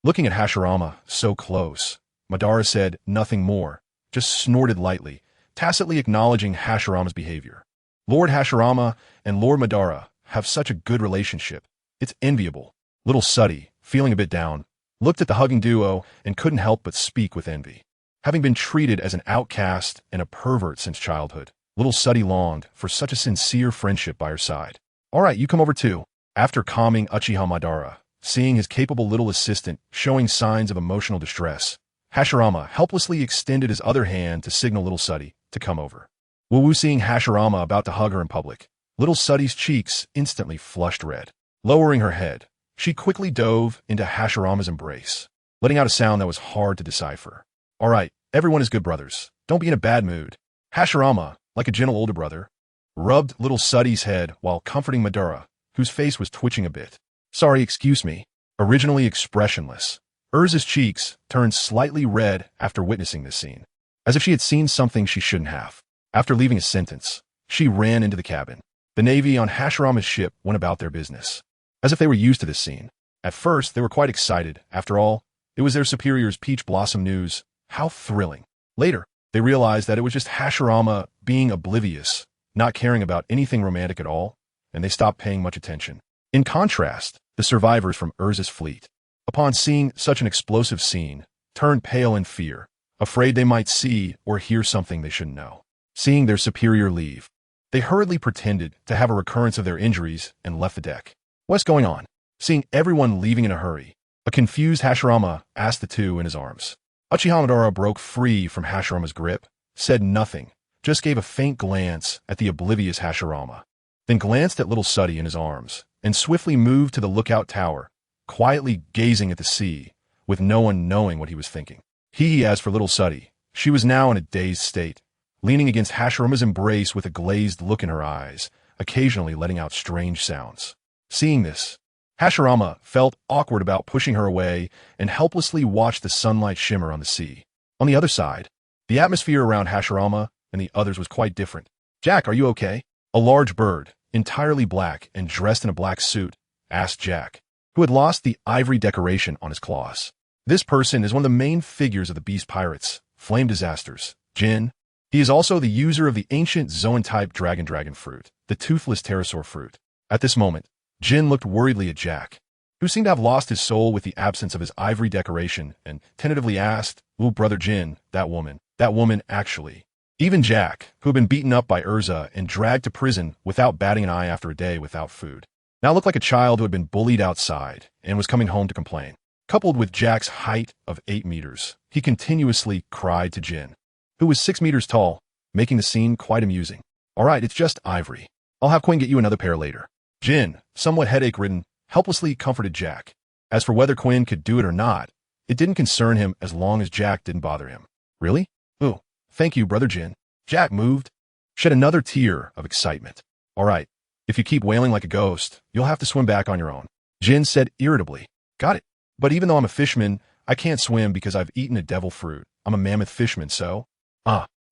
Looking at Hashirama so close, Madara said nothing more, just snorted lightly, tacitly acknowledging Hashirama's behavior. Lord Hashirama and Lord Madara have such a good relationship. It's enviable. Little Suddy, feeling a bit down, looked at the hugging duo and couldn't help but speak with envy. Having been treated as an outcast and a pervert since childhood, Little Suddy longed for such a sincere friendship by her side. "All right, you come over too." After calming Uchiha Madara, seeing his capable little assistant showing signs of emotional distress, Hashirama helplessly extended his other hand to signal Little Suddy to come over. Wu seeing Hashirama about to hug her in public, Little Suddy's cheeks instantly flushed red. Lowering her head, she quickly dove into Hashirama's embrace, letting out a sound that was hard to decipher. "All right, everyone is good brothers. Don't be in a bad mood." Hashirama, like a gentle older brother, rubbed Little Suddy's head while comforting Madara, whose face was twitching a bit. "Sorry, excuse me." Originally expressionless, Erza's cheeks turned slightly red after witnessing this scene, as if she had seen something she shouldn't have. After leaving a sentence, she ran into the cabin. The Navy on Hashirama's ship went about their business, as if they were used to this scene. At first, they were quite excited. After all, it was their superior's peach blossom news. How thrilling. Later, they realized that it was just Hashirama being oblivious, not caring about anything romantic at all, and they stopped paying much attention. In contrast, the survivors from Erza's fleet, upon seeing such an explosive scene, turned pale in fear, afraid they might see or hear something they shouldn't know. Seeing their superior leave, they hurriedly pretended to have a recurrence of their injuries and left the deck. "What's going on?" Seeing everyone leaving in a hurry, a confused Hashirama asked the 2 in his arms. Uchiha Madara broke free from Hashirama's grip, said nothing, just gave a faint glance at the oblivious Hashirama, then glanced at Little Suddy in his arms, and swiftly moved to the lookout tower, quietly gazing at the sea, with no one knowing what he was thinking. As for Little Suddy, she was now in a dazed state, leaning against Hashirama's embrace with a glazed look in her eyes, occasionally letting out strange sounds. Seeing this, Hashirama felt awkward about pushing her away and helplessly watched the sunlight shimmer on the sea. On the other side, the atmosphere around Hashirama and the others was quite different. "Jack, are you okay?" A large bird, entirely black and dressed in a black suit, asked Jack, who had lost the ivory decoration on his claws. This person is one of the main figures of the Beast Pirates, Flame Disasters, Jin, He is also the user of the ancient Zoan-type dragon fruit, the toothless pterosaur fruit. At this moment, Jin looked worriedly at Jack, who seemed to have lost his soul with the absence of his ivory decoration, and tentatively asked, "Ooh, brother Jin, that woman actually." Even Jack, who had been beaten up by Erza and dragged to prison without batting an eye after a day without food, now looked like a child who had been bullied outside and was coming home to complain. Coupled with Jack's height of 8 meters, he continuously cried to Jin, who was 6 meters tall, making the scene quite amusing. "All right, it's just ivory. I'll have Quinn get you another pair later." Jin, somewhat headache-ridden, helplessly comforted Jack. As for whether Quinn could do it or not, it didn't concern him as long as Jack didn't bother him. "Really? Ooh, thank you, brother Jin." Jack moved, shed another tear of excitement. "All right, if you keep wailing like a ghost, you'll have to swim back on your own," Jin said irritably. "Got it. But even though I'm a fisherman, I can't swim because I've eaten a devil fruit. I'm a mammoth fisherman, so..."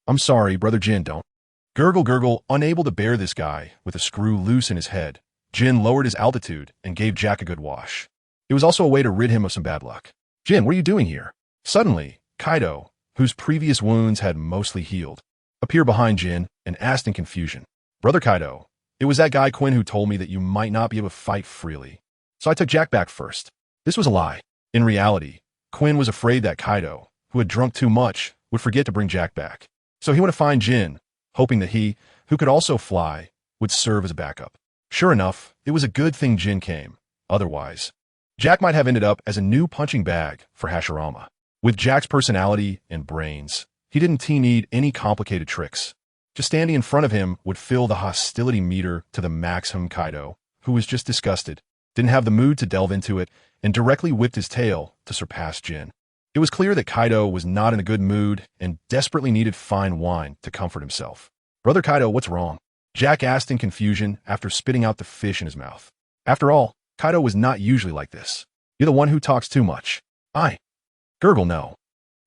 I'm sorry, brother Jin, don't." Gurgle, unable to bear this guy with a screw loose in his head, Jin lowered his altitude and gave Jack a good wash. It was also a way to rid him of some bad luck. "Jin, what are you doing here?" Suddenly, Kaido, whose previous wounds had mostly healed, appeared behind Jin and asked in confusion, "Brother Kaido, it was that guy Quinn who told me that you might not be able to fight freely. So I took Jack back first." This was a lie. In reality, Quinn was afraid that Kaido, who had drunk too much, would forget to bring Jack back. So he went to find Jin, hoping that he, who could also fly, would serve as a backup. Sure enough, it was a good thing Jin came. Otherwise, Jack might have ended up as a new punching bag for Hashirama. With Jack's personality and brains, he didn't need any complicated tricks. Just standing in front of him would fill the hostility meter to the maximum. Kaido, who was just disgusted, didn't have the mood to delve into it, and directly whipped his tail to surpass Jin. It was clear that Kaido was not in a good mood and desperately needed fine wine to comfort himself. "Brother Kaido, what's wrong?" Jack asked in confusion after spitting out the fish in his mouth. After all, Kaido was not usually like this. "You're the one who talks too much." Gurgle, no.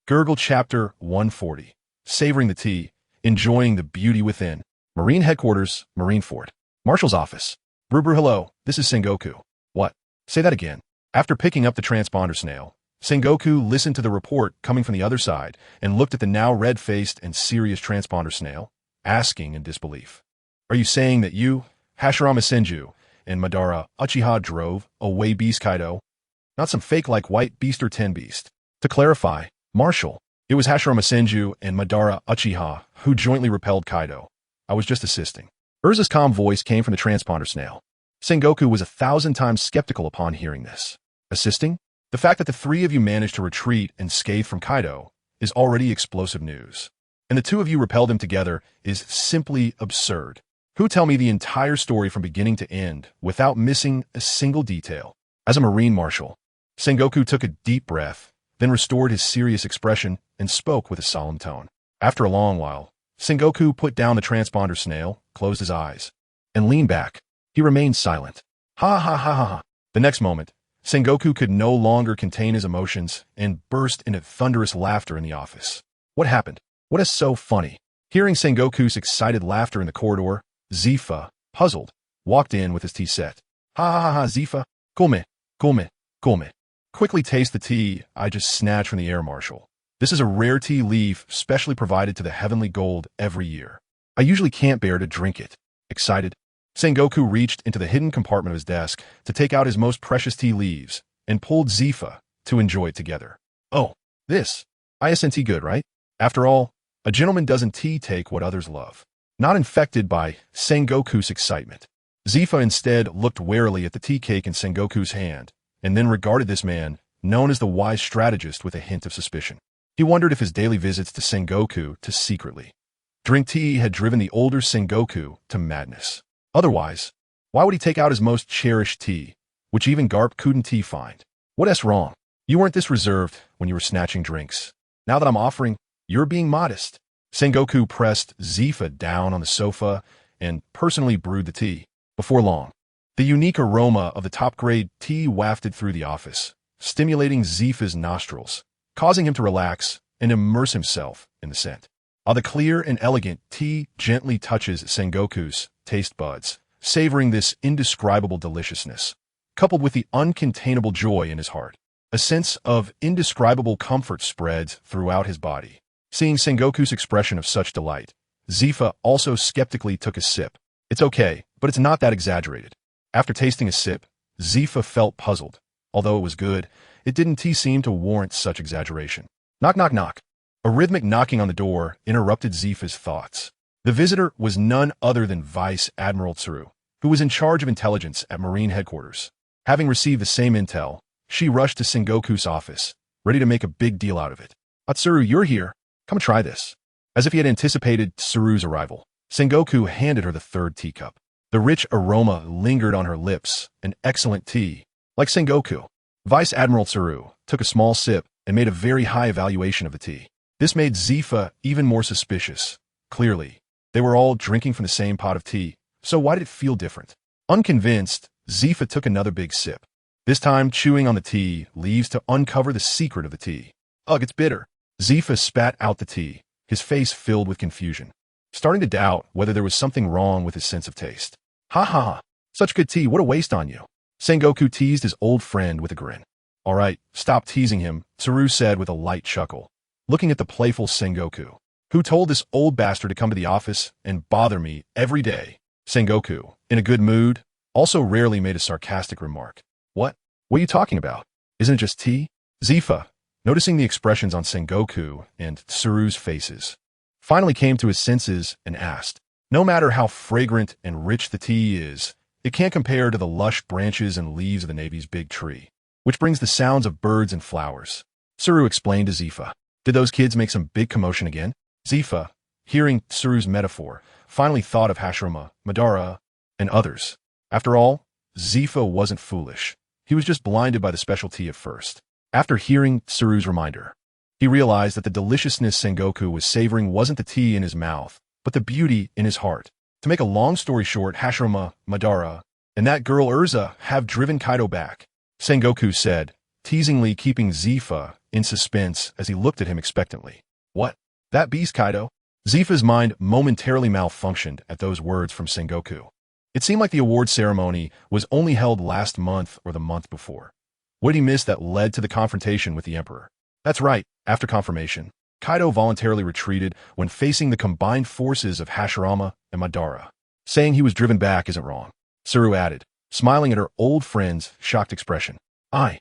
Gurgle chapter 140. Savoring the tea, enjoying the beauty within. Marine headquarters, Marine Fort. Marshal's office. Brew, hello, this is Sengoku. What? Say that again. After picking up the transponder snail, Sengoku listened to the report coming from the other side and looked at the now red-faced and serious transponder snail, asking in disbelief. "Are you saying that you, Hashirama Senju, and Madara Uchiha drove away Beast Kaido? Not some fake-like white beast or ten beast?" To clarify, Marshal, it was Hashirama Senju and Madara Uchiha who jointly repelled Kaido. I was just assisting. Erza's calm voice came from the transponder snail. Sengoku was 1,000 times skeptical upon hearing this. Assisting? The fact that the three of you managed to retreat and scathe from Kaido is already explosive news. And the two of you repelled him together is simply absurd. Who tell me the entire story from beginning to end without missing a single detail? As a Marine Marshal, Sengoku took a deep breath, then restored his serious expression and spoke with a solemn tone. After a long while, Sengoku put down the transponder snail, closed his eyes, and leaned back. He remained silent. Ha ha ha ha ha. The next moment, Sengoku could no longer contain his emotions and burst into thunderous laughter in the office. What happened? What is so funny? Hearing Sengoku's excited laughter in the corridor, Zifa, puzzled, walked in with his tea set. "Ha ha ha ha, Zifa. Come. Quickly taste the tea I just snatched from the air marshal. This is a rare tea leaf specially provided to the heavenly gold every year. I usually can't bear to drink it." Excited, Sengoku reached into the hidden compartment of his desk to take out his most precious tea leaves and pulled Zifa to enjoy it together. "Oh, this. ISNT good, right? After all, a gentleman doesn't take what others love." Not infected by Sengoku's excitement, Zifa instead looked warily at the tea cake in Sengoku's hand, and then regarded this man, known as the wise strategist, with a hint of suspicion. He wondered if his daily visits to Sengoku to secretly drink tea had driven the older Sengoku to madness. Otherwise, why would he take out his most cherished tea, which even Garp couldn't find? What's wrong? You weren't this reserved when you were snatching drinks. Now that I'm offering, you're being modest. Sengoku pressed Zifa down on the sofa and personally brewed the tea. Before long, the unique aroma of the top-grade tea wafted through the office, stimulating Zifa's nostrils, causing him to relax and immerse himself in the scent. While the clear and elegant tea gently touches Sengoku's taste buds, savoring this indescribable deliciousness, coupled with the uncontainable joy in his heart. A sense of indescribable comfort spreads throughout his body. Seeing Sengoku's expression of such delight, Zifa also skeptically took a sip. It's okay, but it's not that exaggerated. After tasting a sip, Zifa felt puzzled. Although it was good, it didn't seem to warrant such exaggeration. Knock, knock, knock. A rhythmic knocking on the door interrupted Zifa's thoughts. The visitor was none other than Vice Admiral Tsuru, who was in charge of intelligence at Marine headquarters. Having received the same intel, she rushed to Sengoku's office, ready to make a big deal out of it. Tsuru, you're here. Come try this. As if he had anticipated Tsuru's arrival, Sengoku handed her the third teacup. The rich aroma lingered on her lips, an excellent tea. Like Sengoku, Vice Admiral Tsuru took a small sip and made a very high evaluation of the tea. This made Zifa even more suspicious. Clearly, they were all drinking from the same pot of tea, so why did it feel different? Unconvinced, Zifa took another big sip, this time chewing on the tea leaves to uncover the secret of the tea. Ugh, it's bitter. Zifa spat out the tea, his face filled with confusion, starting to doubt whether there was something wrong with his sense of taste. Ha ha ha, such good tea, what a waste on you. Sengoku teased his old friend with a grin. All right, stop teasing him, Tsuru said with a light chuckle, looking at the playful Sengoku. Who told this old bastard to come to the office and bother me every day? Sengoku, in a good mood, also rarely made a sarcastic remark. What are you talking about? Isn't it just tea? Zifa, noticing the expressions on Sengoku and Tsuru's faces, finally came to his senses and asked, no matter how fragrant and rich the tea is, it can't compare to the lush branches and leaves of the Navy's big tree, which brings the sounds of birds and flowers. Tsuru explained to Zifa. Did those kids make some big commotion again? Zifa, hearing Tsuru's metaphor, finally thought of Hashirama, Madara, and others. After all, Zifa wasn't foolish. He was just blinded by the specialty at first. After hearing Tsuru's reminder, he realized that the deliciousness Sengoku was savoring wasn't the tea in his mouth, but the beauty in his heart. To make a long story short, Hashirama, Madara, and that girl Erza have driven Kaido back, Sengoku said, teasingly keeping Zifa in suspense as he looked at him expectantly. What? That beast Kaido? Zifa's mind momentarily malfunctioned at those words from Sengoku. It seemed like the award ceremony was only held last month or the month before. What did he miss that led to the confrontation with the Emperor? That's right, after confirmation, Kaido voluntarily retreated when facing the combined forces of Hashirama and Madara. Saying he was driven back isn't wrong, Tsuru added, smiling at her old friend's shocked expression. I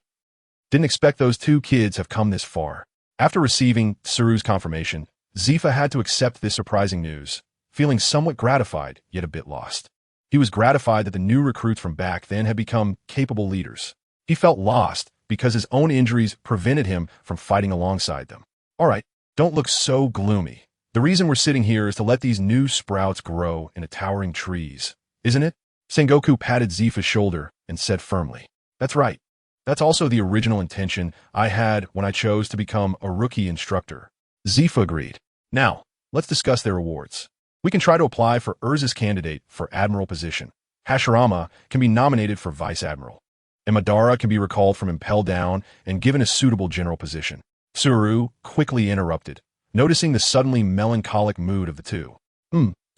didn't expect those two kids have come this far. After receiving Tsuru's confirmation, Zifa had to accept this surprising news, feeling somewhat gratified, yet a bit lost. He was gratified that the new recruits from back then had become capable leaders. He felt lost because his own injuries prevented him from fighting alongside them. All right, don't look so gloomy. The reason we're sitting here is to let these new sprouts grow into towering trees, isn't it? Sengoku patted Zifa's shoulder and said firmly. That's right. That's also the original intention I had when I chose to become a rookie instructor. Zifa agreed. Now, let's discuss their awards. We can try to apply for Erza's candidate for admiral position. Hashirama can be nominated for vice admiral, and Madara can be recalled from Impel Down and given a suitable general position. Tsuru quickly interrupted, noticing the suddenly melancholic mood of the two.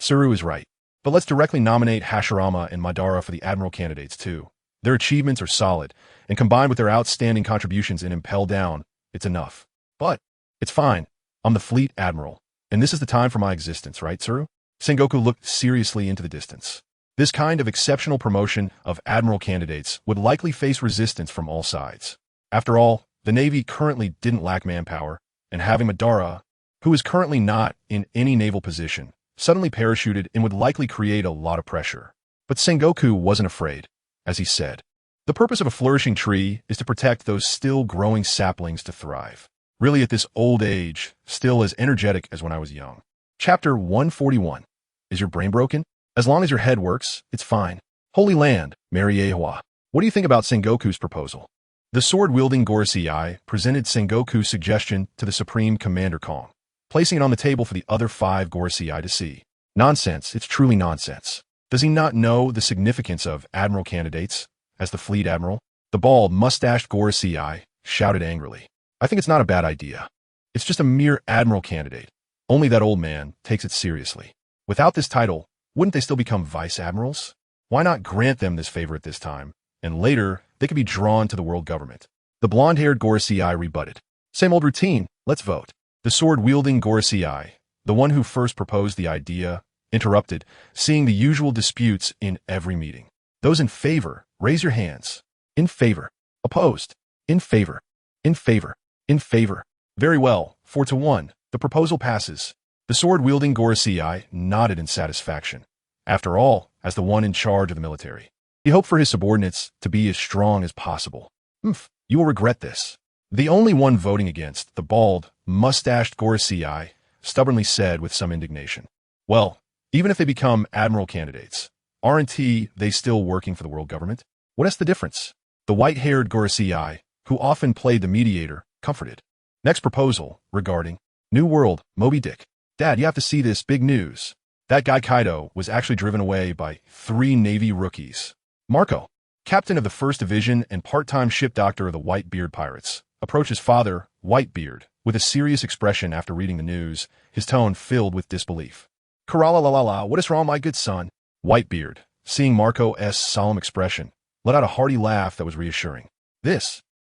Tsuru is right. But let's directly nominate Hashirama and Madara for the admiral candidates too. Their achievements are solid, and combined with their outstanding contributions in Impel Down, it's enough. But it's fine. I'm the fleet admiral, and this is the time for my existence, right, Tsuru? Sengoku looked seriously into the distance. This kind of exceptional promotion of admiral candidates would likely face resistance from all sides. After all, the Navy currently didn't lack manpower, and having Madara, who is currently not in any naval position, suddenly parachuted in would likely create a lot of pressure. But Sengoku wasn't afraid. As he said, the purpose of a flourishing tree is to protect those still growing saplings to thrive. Really at this old age, still as energetic as when I was young. Chapter 141. Is your brain broken? As long as your head works, it's fine. Holy Land, Mary Ehwa. What do you think about Sengoku's proposal? The sword-wielding Gorosei presented Sengoku's suggestion to the Supreme Commander Kong, placing it on the table for the other 5 Gorosei to see. Nonsense, it's truly nonsense. Does he not know the significance of admiral candidates as the fleet admiral? The bald, mustached Gorosei shouted angrily. I think it's not a bad idea. It's just a mere admiral candidate. Only that old man takes it seriously. Without this title, wouldn't they still become vice admirals? Why not grant them this favor at this time, and later they could be drawn to the world government? The blonde-haired Gorosei rebutted. Same old routine, let's vote. The sword-wielding Gorosei, the one who first proposed the idea, interrupted, seeing the usual disputes in every meeting. Those in favor, raise your hands. In favor. Opposed. In favor. In favor. In favor. Very well, 4-1. The proposal passes. The sword-wielding Gorosei nodded in satisfaction. After all, as the one in charge of the military, he hoped for his subordinates to be as strong as possible. You will regret this. The only one voting against, the bald, mustached Gorosei, stubbornly said with some indignation. Well, even if they become admiral candidates, aren't they still working for the world government? What is the difference? The white-haired Gorosei, who often played the mediator, comforted. Next proposal, regarding New World, Moby Dick. Dad, you have to see this big news. That guy Kaido was actually driven away by 3 Navy rookies. Marco, captain of the 1st Division and part-time ship doctor of the Whitebeard Pirates, approached his father, Whitebeard, with a serious expression after reading the news, his tone filled with disbelief. Karala, what is wrong, my good son? Whitebeard, seeing Marco's solemn expression, let out a hearty laugh that was reassuring.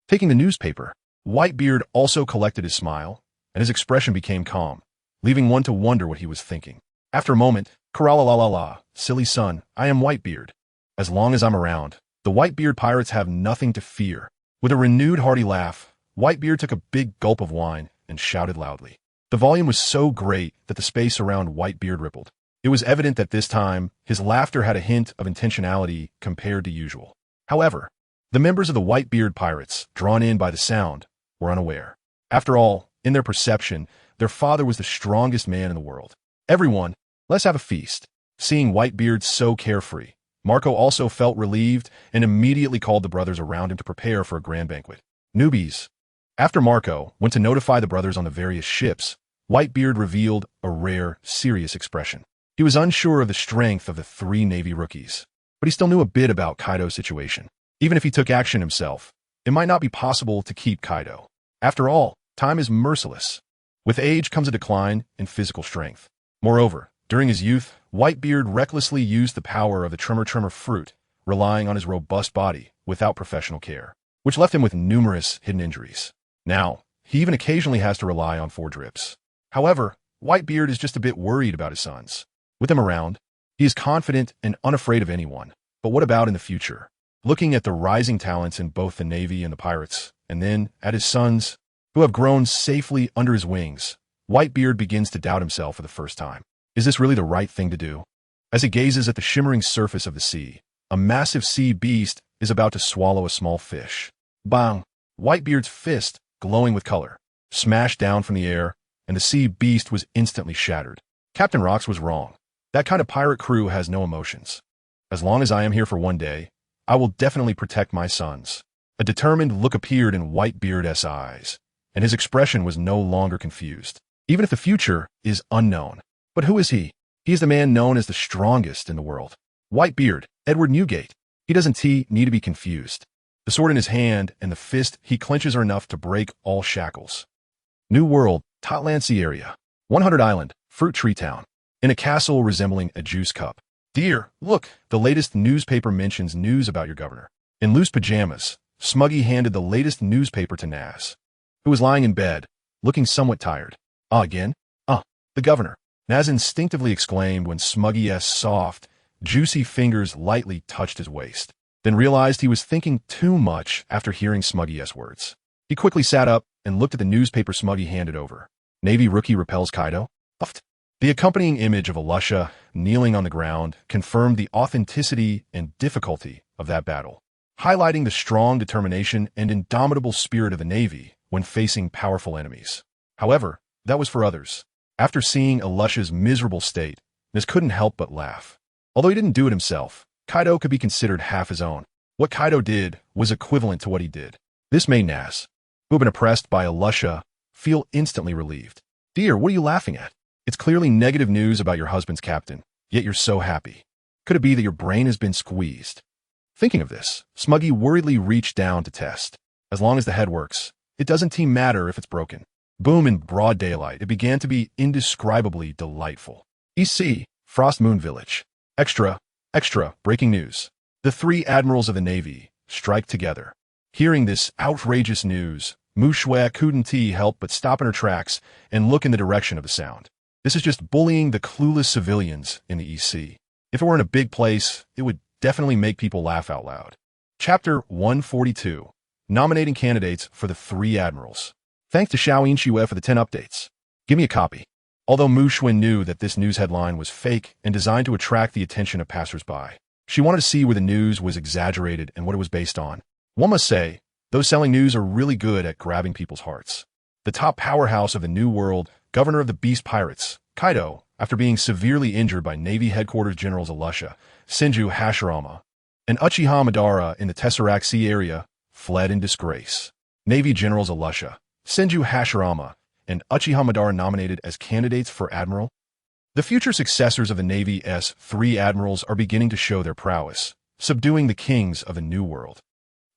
Taking the newspaper, Whitebeard also collected his smile, and his expression became calm, leaving one to wonder what he was thinking. After a moment, Karala, silly son, I am Whitebeard. As long as I'm around, the Whitebeard Pirates have nothing to fear. With a renewed hearty laugh, Whitebeard took a big gulp of wine and shouted loudly. The volume was so great that the space around Whitebeard rippled. It was evident that this time, his laughter had a hint of intentionality compared to usual. However, the members of the Whitebeard Pirates, drawn in by the sound, were unaware. After all, in their perception, their father was the strongest man in the world. Everyone, let's have a feast. Seeing Whitebeard so carefree, Marco also felt relieved and immediately called the brothers around him to prepare for a grand banquet. Newbies. After Marco went to notify the brothers on the various ships, Whitebeard revealed a rare, serious expression. He was unsure of the strength of the 3 Navy rookies, but he still knew a bit about Kaido's situation. Even if he took action himself, it might not be possible to keep Kaido. After all, time is merciless. With age comes a decline in physical strength. Moreover, during his youth, Whitebeard recklessly used the power of the Tremor fruit, relying on his robust body without professional care, which left him with numerous hidden injuries. Now, he even occasionally has to rely on 4 drips. However, Whitebeard is just a bit worried about his sons. With them around, he is confident and unafraid of anyone. But what about in the future? Looking at the rising talents in both the Navy and the Pirates, and then at his sons, who have grown safely under his wings, Whitebeard begins to doubt himself for the first time. Is this really the right thing to do? As he gazes at the shimmering surface of the sea, a massive sea beast is about to swallow a small fish. Bang! Whitebeard's fist, glowing with color, smashed down from the air, and the sea beast was instantly shattered. Captain Rox was wrong. That kind of pirate crew has no emotions. As long as I am here for one day, I will definitely protect my sons. A determined look appeared in Whitebeard's eyes, and his expression was no longer confused. Even if the future is unknown. But who is he? He is the man known as the strongest in the world. Whitebeard, Edward Newgate. He doesn't need to be confused. The sword in his hand and the fist he clenches are enough to break all shackles. New World, Totlancy area. 100 Island, Fruit Tree Town. In a castle resembling a juice cup. Dear, look, the latest newspaper mentions news about your governor. In loose pajamas, Smuggy handed the latest newspaper to Naz, who was lying in bed, looking somewhat tired. Again? The governor. Naz instinctively exclaimed when Smuggy's soft, juicy fingers lightly touched his waist, then realized he was thinking too much after hearing Smuggy's words. He quickly sat up and looked at the newspaper Smuggy handed over. Navy rookie repels Kaido. Puffed. The accompanying image of Alusha kneeling on the ground confirmed the authenticity and difficulty of that battle, highlighting the strong determination and indomitable spirit of the Navy when facing powerful enemies. However, that was for others. After seeing Alusha's miserable state, Naz couldn't help but laugh. Although he didn't do it himself, Kaido could be considered half his own. What Kaido did was equivalent to what he did. This made Naz, who had been oppressed by Alusha, feel instantly relieved. Dear, what are you laughing at? It's clearly negative news about your husband's captain, yet you're so happy. Could it be that your brain has been squeezed? Thinking of this, Smuggy worriedly reached down to test. As long as the head works, it doesn't matter if it's broken. Boom, in broad daylight, it began to be indescribably delightful. EC, Frost Moon Village. Extra, breaking news. The 3 admirals of the Navy strike together. Hearing this outrageous news, Mushue couldn't help but stop in her tracks and look in the direction of the sound. This is just bullying the clueless civilians in the EC. If it were in a big place, it would definitely make people laugh out loud. Chapter 142. Nominating candidates for the 3 admirals. Thanks to Xiaoyin Xue for the 10 updates. Give me a copy. Although Mu Xuan knew that this news headline was fake and designed to attract the attention of passersby, she wanted to see where the news was exaggerated and what it was based on. One must say, those selling news are really good at grabbing people's hearts. The top powerhouse of the New World, governor of the Beast Pirates, Kaido, after being severely injured by Navy Headquarters Generals Alusha, Senju Hashirama, and Uchiha Madara in the Tesseract Sea area, fled in disgrace. Navy Generals Alusha, Senju Hashirama, and Uchiha Madara nominated as candidates for admiral. The future successors of the Navy's 3 admirals are beginning to show their prowess, subduing the kings of the New World.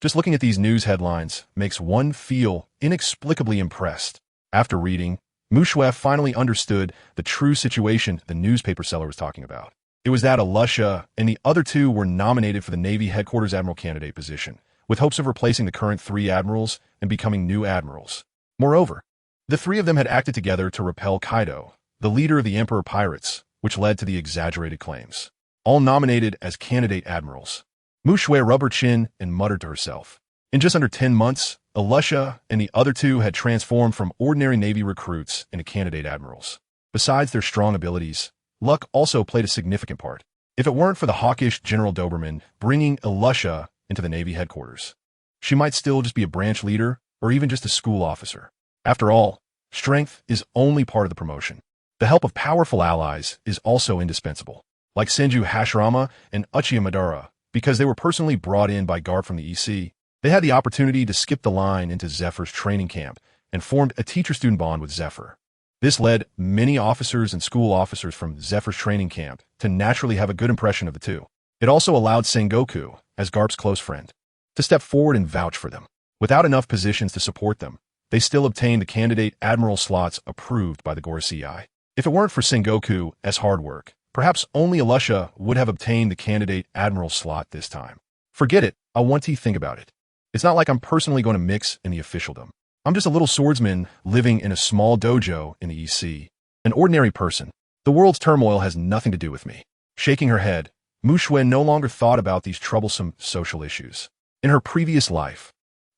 Just looking at these news headlines makes one feel inexplicably impressed. After reading, Mushue finally understood the true situation the newspaper seller was talking about. It was that Alusha and the other 2 were nominated for the Navy Headquarters Admiral candidate position, with hopes of replacing the current 3 admirals and becoming new admirals. Moreover, the 3 of them had acted together to repel Kaido, the leader of the Emperor Pirates, which led to the exaggerated claims. All nominated as candidate admirals. Mushue rubbed her chin and muttered to herself. In just under 10 months, Alusha and the other 2 had transformed from ordinary Navy recruits into candidate admirals. Besides their strong abilities, luck also played a significant part. If it weren't for the hawkish General Doberman bringing Alusha into the Navy headquarters, she might still just be a branch leader or even just a school officer. After all, strength is only part of the promotion. The help of powerful allies is also indispensable, like Senju Hashirama and Uchiha Madara, because they were personally brought in by Garp from the EC. They had the opportunity to skip the line into Zephyr's training camp and formed a teacher-student bond with Zephyr. This led many officers and school officers from Zephyr's training camp to naturally have a good impression of the 2. It also allowed Sengoku, as Garp's close friend, to step forward and vouch for them. Without enough positions to support them, they still obtained the candidate admiral slots approved by the Gorosei. If it weren't for Sengoku's hard work, perhaps only Alusha would have obtained the candidate admiral slot this time. Forget it, I want to think about it. It's not like I'm personally going to mix in the officialdom. I'm just a little swordsman living in a small dojo in the EC. An ordinary person. The world's turmoil has nothing to do with me. Shaking her head, Mushue no longer thought about these troublesome social issues. In her previous life,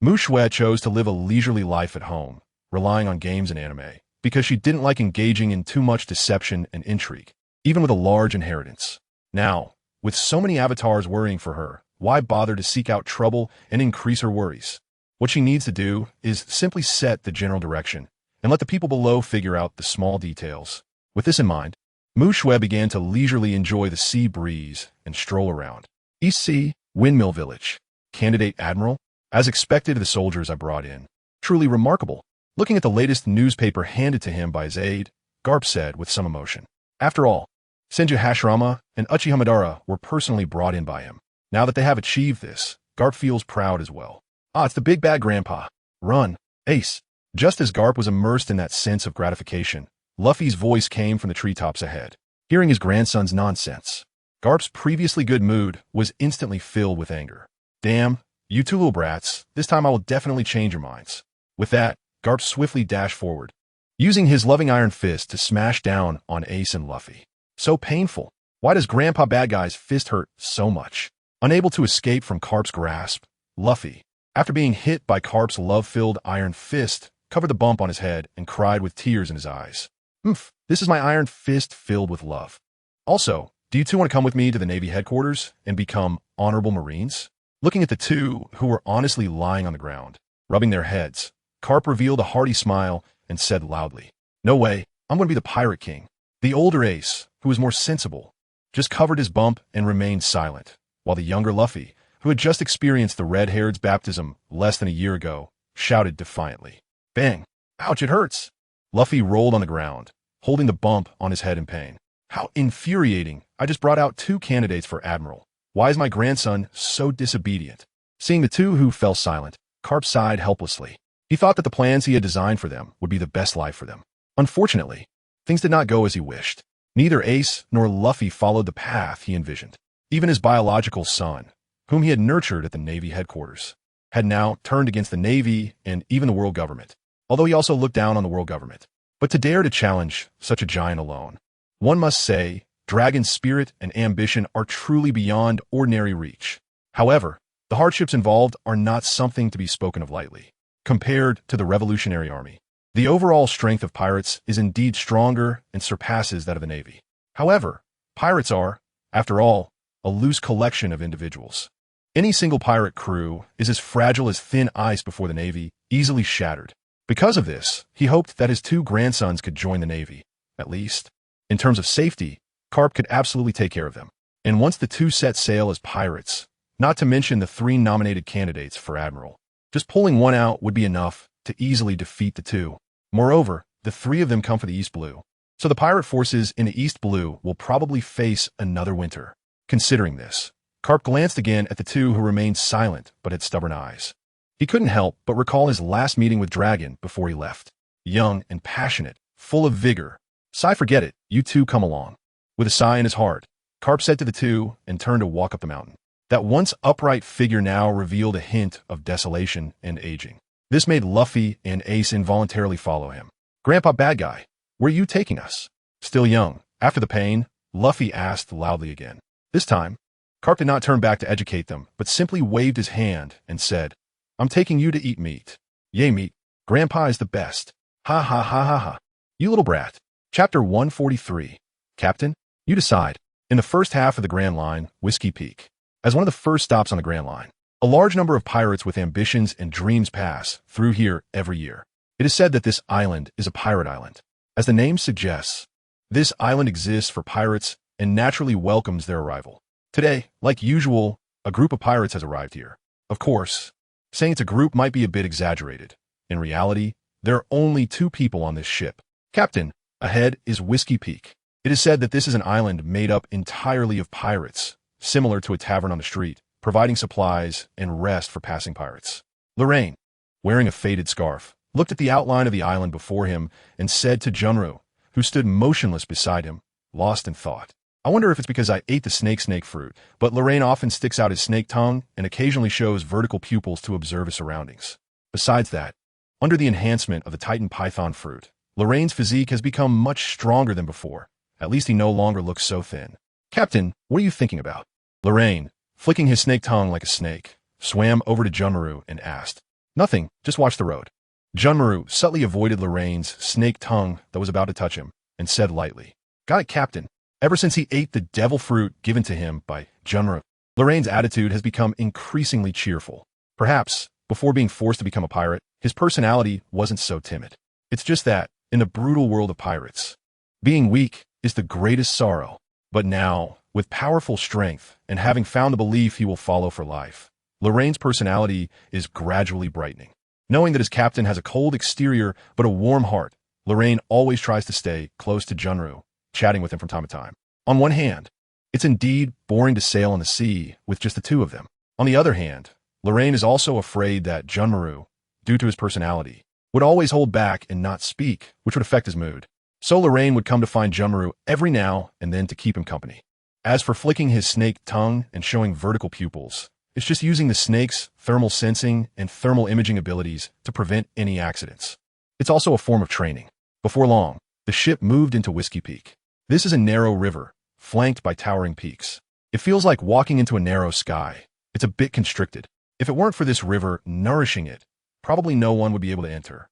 Mushue chose to live a leisurely life at home, relying on games and anime, because she didn't like engaging in too much deception and intrigue, even with a large inheritance. Now, with so many avatars worrying for her, why bother to seek out trouble and increase her worries? What she needs to do is simply set the general direction and let the people below figure out the small details. With this in mind, Mushue began to leisurely enjoy the sea breeze and stroll around. East Sea, Windmill Village. Candidate Admiral? As expected, the soldiers I brought in. Truly remarkable. Looking at the latest newspaper handed to him by his aide, Garp said with some emotion. After all, Senju Hashirama and Uchiha Madara were personally brought in by him. Now that they have achieved this, Garp feels proud as well. Ah, it's the big bad grandpa. Run, Ace. Just as Garp was immersed in that sense of gratification, Luffy's voice came from the treetops ahead. Hearing his grandson's nonsense, Garp's previously good mood was instantly filled with anger. Damn, you 2 little brats, this time I will definitely change your minds. With that, Garp swiftly dashed forward, using his loving iron fist to smash down on Ace and Luffy. So painful. Why does Grandpa Bad Guy's fist hurt so much? Unable to escape from Garp's grasp, Luffy, after being hit by Garp's love-filled iron fist, covered the bump on his head and cried with tears in his eyes. This is my iron fist filled with love. Also, do you 2 want to come with me to the Navy headquarters and become honorable Marines? Looking at the 2 who were honestly lying on the ground, rubbing their heads, Garp revealed a hearty smile and said loudly, "No way, I'm going to be the Pirate King." The older Ace, who was more sensible, just covered his bump and remained silent, while the younger Luffy, who had just experienced the red-haired's baptism less than a year ago, shouted defiantly. Bang! Ouch, it hurts! Luffy rolled on the ground, holding the bump on his head in pain. How infuriating! I just brought out 2 candidates for Admiral. Why is my grandson so disobedient? Seeing the 2 who fell silent, Garp sighed helplessly. He thought that the plans he had designed for them would be the best life for them. Unfortunately, things did not go as he wished. Neither Ace nor Luffy followed the path he envisioned. Even his biological son, whom he had nurtured at the Navy headquarters, had now turned against the Navy and even the world government, although he also looked down on the world government. But to dare to challenge such a giant alone, one must say Dragon's spirit and ambition are truly beyond ordinary reach. However, the hardships involved are not something to be spoken of lightly. Compared to the Revolutionary Army, the overall strength of pirates is indeed stronger and surpasses that of the Navy. However, pirates are, after all, a loose collection of individuals. Any single pirate crew is as fragile as thin ice before the Navy, easily shattered. Because of this, he hoped that his two grandsons could join the Navy. At least, in terms of safety, Carp could absolutely take care of them. And once the two set sail as pirates, not to mention the 3 nominated candidates for admiral, just pulling one out would be enough to easily defeat the two. Moreover, the 3 of them come for the East Blue. So the pirate forces in the East Blue will probably face another winter. Considering this, Carp glanced again at the 2 who remained silent but had stubborn eyes. He couldn't help but recall his last meeting with Dragon before he left. Young and passionate, full of vigor. "Sigh, forget it, you 2 come along." With a sigh in his heart, Carp said to the 2 and turned to walk up the mountain. That once upright figure now revealed a hint of desolation and aging. This made Luffy and Ace involuntarily follow him. "Grandpa Bad Guy, where are you taking us?" Still young, after the pain, Luffy asked loudly again. This time, Carp did not turn back to educate them, but simply waved his hand and said, "I'm taking you to eat meat." "Yay, meat. Grandpa is the best. Ha ha ha ha ha. You little brat." Chapter 143. Captain, you decide. In the first half of the Grand Line, Whiskey Peak. As one of the first stops on the Grand Line, a large number of pirates with ambitions and dreams pass through here every year. It is said that this island is a pirate island. As the name suggests, this island exists for pirates and naturally welcomes their arrival. Today, like usual, a group of pirates has arrived here. Of course, saying it's a group might be a bit exaggerated. In reality, there are only 2 people on this ship. Captain, ahead is Whiskey Peak. It is said that this is an island made up entirely of pirates, similar to a tavern on the street, providing supplies and rest for passing pirates. Lorraine, wearing a faded scarf, looked at the outline of the island before him and said to Junro, who stood motionless beside him, lost in thought, "I wonder if it's because I ate the snake fruit, but Lorraine often sticks out his snake tongue and occasionally shows vertical pupils to observe his surroundings. Besides that, under the enhancement of the Titan Python fruit, Lorraine's physique has become much stronger than before. At least he no longer looks so thin." "Captain, what are you thinking about?" Lorraine, flicking his snake tongue like a snake, swam over to Junmaru and asked. "Nothing, just watch the road." Junmaru subtly avoided Lorraine's snake tongue that was about to touch him and said lightly, "Got it, Captain." Ever since he ate the devil fruit given to him by Junmaru, Lorraine's attitude has become increasingly cheerful. Perhaps, before being forced to become a pirate, his personality wasn't so timid. It's just that, in the brutal world of pirates, being weak is the greatest sorrow. But now, with powerful strength and having found the belief he will follow for life, Lorraine's personality is gradually brightening. Knowing that his captain has a cold exterior but a warm heart, Lorraine always tries to stay close to Junru, chatting with him from time to time. On one hand, it's indeed boring to sail on the sea with just the 2 of them. On the other hand, Lorraine is also afraid that Junmaru, due to his personality, would always hold back and not speak, which would affect his mood. So Lorraine would come to find Junmaru every now and then to keep him company. As for flicking his snake tongue and showing vertical pupils, it's just using the snake's thermal sensing and thermal imaging abilities to prevent any accidents. It's also a form of training. Before long, the ship moved into Whiskey Peak. This is a narrow river, flanked by towering peaks. It feels like walking into a narrow sky. It's a bit constricted. If it weren't for this river nourishing it, probably no one would be able to enter.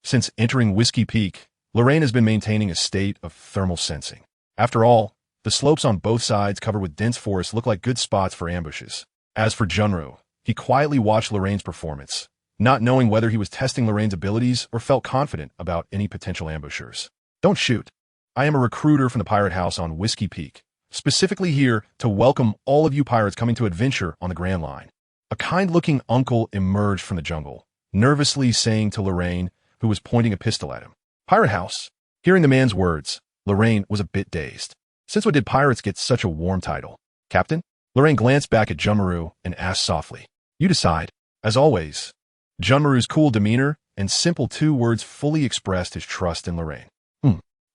Since entering Whiskey Peak, Lorraine has been maintaining a state of thermal sensing. After all, the slopes on both sides covered with dense forests look like good spots for ambushes. As for Junro, he quietly watched Lorraine's performance, not knowing whether he was testing Lorraine's abilities or felt confident about any potential ambushers. "Don't shoot. I am a recruiter from the pirate house on Whiskey Peak, specifically here to welcome all of you pirates coming to adventure on the Grand Line." A kind-looking uncle emerged from the jungle, nervously saying to Lorraine, who was pointing a pistol at him, "Pirate house." Hearing the man's words, Lorraine was a bit dazed. Since when did pirates get such a warm title? "Captain?" Lorraine glanced back at Junmaru and asked softly, "You decide." As always, Junmaru's cool demeanor and simple 2 words fully expressed his trust in Lorraine.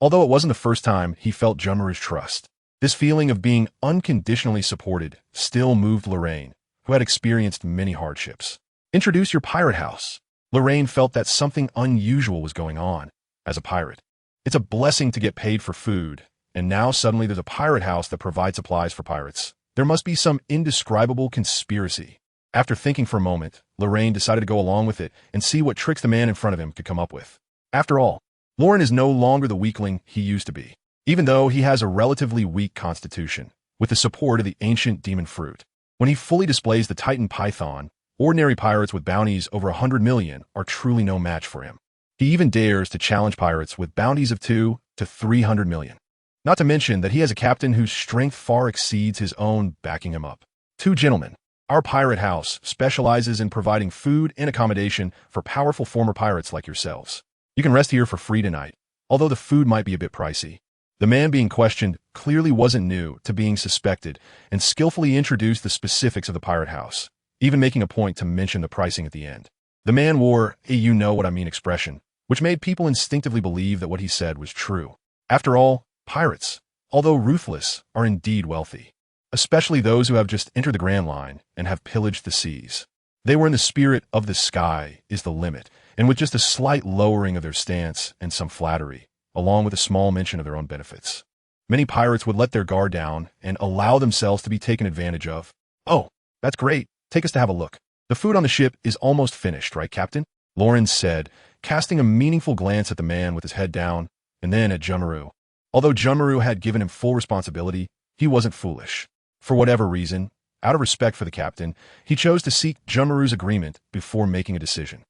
Although it wasn't the first time he felt Junmaru's trust, this feeling of being unconditionally supported still moved Lorraine, who had experienced many hardships. Introduce your pirate house. Lorraine felt that something unusual was going on. As a pirate, it's a blessing to get paid for food, and now suddenly there's a pirate house that provides supplies for pirates. There must be some indescribable conspiracy. After thinking for a moment, Lorraine decided to go along with it and see what tricks the man in front of him could come up with. After all, Lauren is no longer the weakling he used to be, even though he has a relatively weak constitution, with the support of the ancient demon fruit. When he fully displays the Titan Python, ordinary pirates with bounties over 100 million are truly no match for him. He even dares to challenge pirates with bounties of 2 to 300 million. Not to mention that he has a captain whose strength far exceeds his own backing him up. 2 gentlemen, our pirate house specializes in providing food and accommodation for powerful former pirates like yourselves. You can rest here for free tonight, although the food might be a bit pricey. The man being questioned clearly wasn't new to being suspected and skillfully introduced the specifics of the pirate house, even making a point to mention the pricing at the end. The man wore a you-know-what-I-mean expression, which made people instinctively believe that what he said was true. After all, pirates, although ruthless, are indeed wealthy, especially those who have just entered the Grand Line and have pillaged the seas. They were in the spirit of the sky is the limit, and with just a slight lowering of their stance and some flattery, along with a small mention of their own benefits, many pirates would let their guard down and allow themselves to be taken advantage of. Oh, that's great. Take us to have a look. The food on the ship is almost finished, right, Captain? Lauren said, casting a meaningful glance at the man with his head down, and then at Junmaru. Although Junmaru had given him full responsibility, he wasn't foolish. For whatever reason, out of respect for the captain, he chose to seek Junmaru's agreement before making a decision.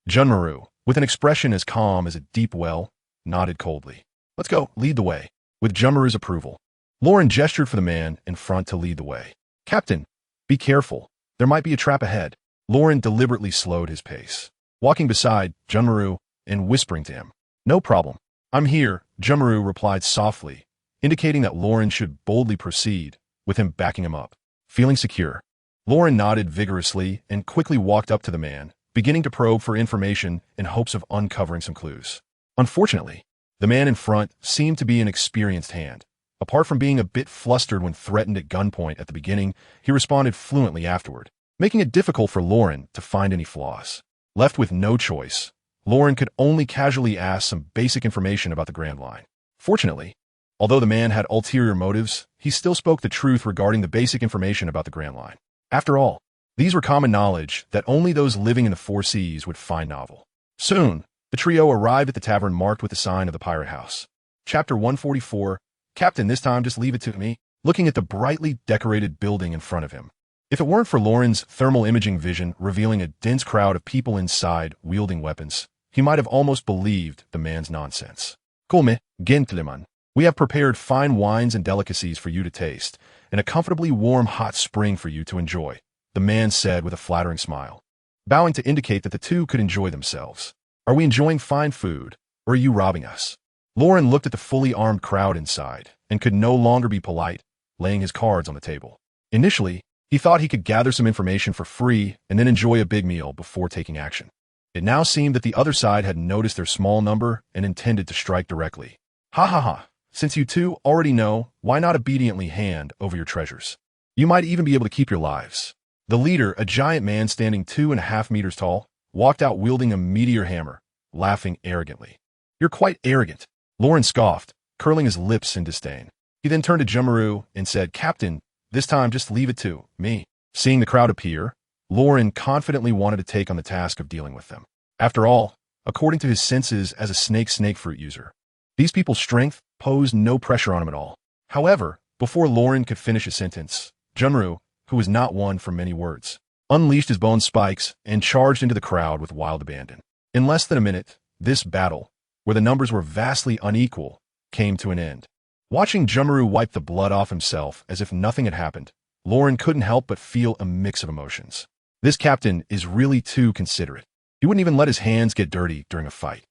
Junmaru, with an expression as calm as a deep well, nodded coldly. Let's go, lead the way. With Junmaru's approval, Lauren gestured for the man in front to lead the way. Captain, be careful. There might be a trap ahead. Lauren deliberately slowed his pace, walking beside Junmaru and whispering to him. No problem. I'm here, Junmaru replied softly, indicating that Lauren should boldly proceed, with him backing him up. Feeling secure, Lauren nodded vigorously and quickly walked up to the man, beginning to probe for information in hopes of uncovering some clues. Unfortunately, the man in front seemed to be an experienced hand. Apart from being a bit flustered when threatened at gunpoint at the beginning, he responded fluently afterward, making it difficult for Lauren to find any flaws. Left with no choice, Lauren could only casually ask some basic information about the Grand Line. Fortunately, although the man had ulterior motives, he still spoke the truth regarding the basic information about the Grand Line. After all, these were common knowledge that only those living in the Four Seas would find novel. Soon, the trio arrived at the tavern marked with the sign of the pirate house. Chapter 144, Captain, this time just leave it to me, looking at the brightly decorated building in front of him. If it weren't for Lauren's thermal imaging vision revealing a dense crowd of people inside wielding weapons, he might have almost believed the man's nonsense. Come, gentlemen, we have prepared fine wines and delicacies for you to taste, and a comfortably warm hot spring for you to enjoy, the man said with a flattering smile, bowing to indicate that the two could enjoy themselves. Are we enjoying fine food, or are you robbing us? Lauren looked at the fully armed crowd inside and could no longer be polite, laying his cards on the table. Initially, he thought he could gather some information for free and then enjoy a big meal before taking action. It now seemed that the other side had noticed their small number and intended to strike directly. Ha ha ha, since you two already know, why not obediently hand over your treasures? You might even be able to keep your lives. The leader, a giant man standing 2.5 meters tall, walked out wielding a meteor hammer, laughing arrogantly. You're quite arrogant, Lauren scoffed, curling his lips in disdain. He then turned to Junmaru and said, Captain, this time just leave it to me. Seeing the crowd appear, Lauren confidently wanted to take on the task of dealing with them. After all, according to his senses as a snake fruit user, these people's strength posed no pressure on him at all. However, before Lauren could finish his sentence, Junmaru, who was not one for many words, unleashed his bone spikes and charged into the crowd with wild abandon. In less than a minute, this battle, where the numbers were vastly unequal, came to an end. Watching Junmaru wipe the blood off himself as if nothing had happened, Lauren couldn't help but feel a mix of emotions. This captain is really too considerate. He wouldn't even let his hands get dirty during a fight.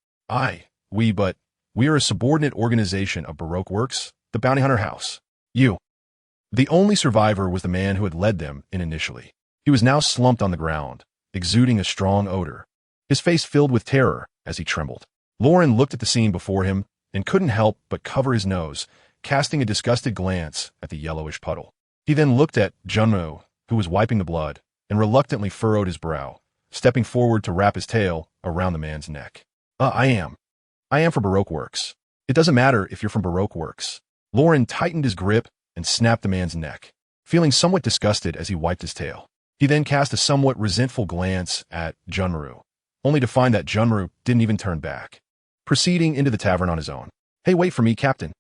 We are a subordinate organization of Baroque Works, the Bounty Hunter House. You. The only survivor was the man who had led them in initially. He was now slumped on the ground, exuding a strong odor, his face filled with terror as he trembled. Lauren looked at the scene before him and couldn't help but cover his nose, casting a disgusted glance at the yellowish puddle. He then looked at Junmaru who was wiping the blood, and reluctantly furrowed his brow, stepping forward to wrap his tail around the man's neck. I am from Baroque Works. It doesn't matter if you're from Baroque Works. Lauren tightened his grip and snapped the man's neck, feeling somewhat disgusted as he wiped his tail. He then cast a somewhat resentful glance at Junmaru, only to find that Junmaru didn't even turn back, proceeding into the tavern on his own. Hey, wait for me, Captain.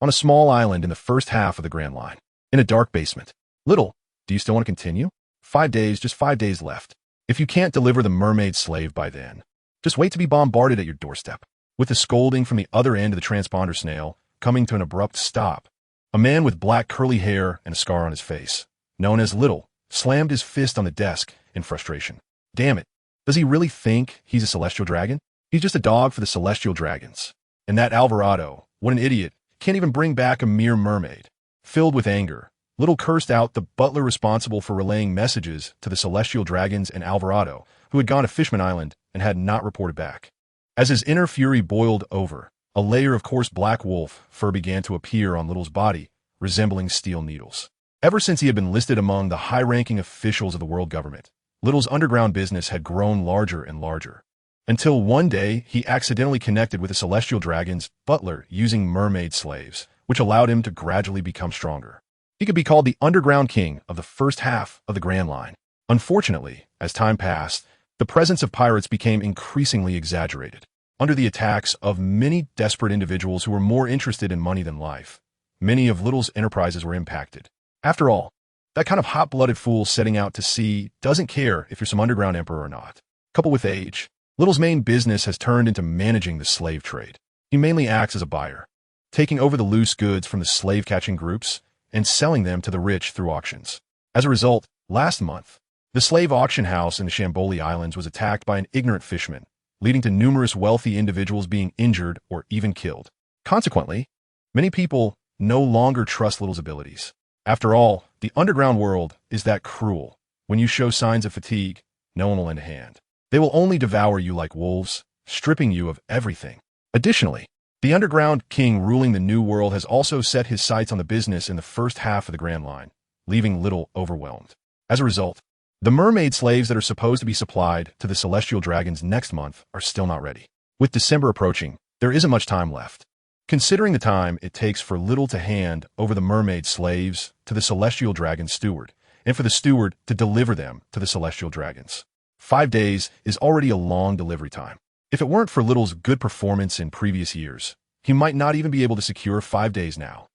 On a small island in the first half of the Grand Line, in a dark basement. Little, do you still want to continue? 5 days, just 5 days left. If you can't deliver the mermaid slave by then, just wait to be bombarded at your doorstep. With the scolding from the other end of the transponder snail coming to an abrupt stop, a man with black curly hair and a scar on his face, known as Little, slammed his fist on the desk in frustration. Damn it. Does he really think he's a celestial dragon? He's just a dog for the celestial dragons. And that Alvarado, what an idiot, can't even bring back a mere mermaid. Filled with anger, Little cursed out the butler responsible for relaying messages to the celestial dragons and Alvarado, who had gone to Fishman Island and had not reported back. As his inner fury boiled over, a layer of coarse black wolf fur began to appear on Little's body, resembling steel needles. Ever since he had been listed among the high-ranking officials of the world government, Little's underground business had grown larger and larger, until one day he accidentally connected with the celestial dragon's butler using mermaid slaves, which allowed him to gradually become stronger. He could be called the underground king of the first half of the Grand Line. Unfortunately, as time passed, the presence of pirates became increasingly exaggerated. Under the attacks of many desperate individuals who were more interested in money than life, many of Little's enterprises were impacted. After all, that kind of hot-blooded fool setting out to sea doesn't care if you're some underground emperor or not. Coupled with age, Little's main business has turned into managing the slave trade. He mainly acts as a buyer, taking over the loose goods from the slave-catching groups and selling them to the rich through auctions. As a result, last month, the slave auction house in the Shamboli Islands was attacked by an ignorant fisherman, leading to numerous wealthy individuals being injured or even killed. Consequently, many people no longer trust Little's abilities. After all, the underground world is that cruel. When you show signs of fatigue, no one will lend a hand. They will only devour you like wolves, stripping you of everything. Additionally, the underground king ruling the new world has also set his sights on the business in the first half of the Grand Line, leaving Little overwhelmed. As a result, the mermaid slaves that are supposed to be supplied to the celestial dragons next month are still not ready. With December approaching, there isn't much time left. Considering the time it takes for Little to hand over the mermaid slaves to the celestial dragon steward, and for the steward to deliver them to the celestial dragons, 5 days is already a long delivery time. If it weren't for Little's good performance in previous years, he might not even be able to secure 5 days now.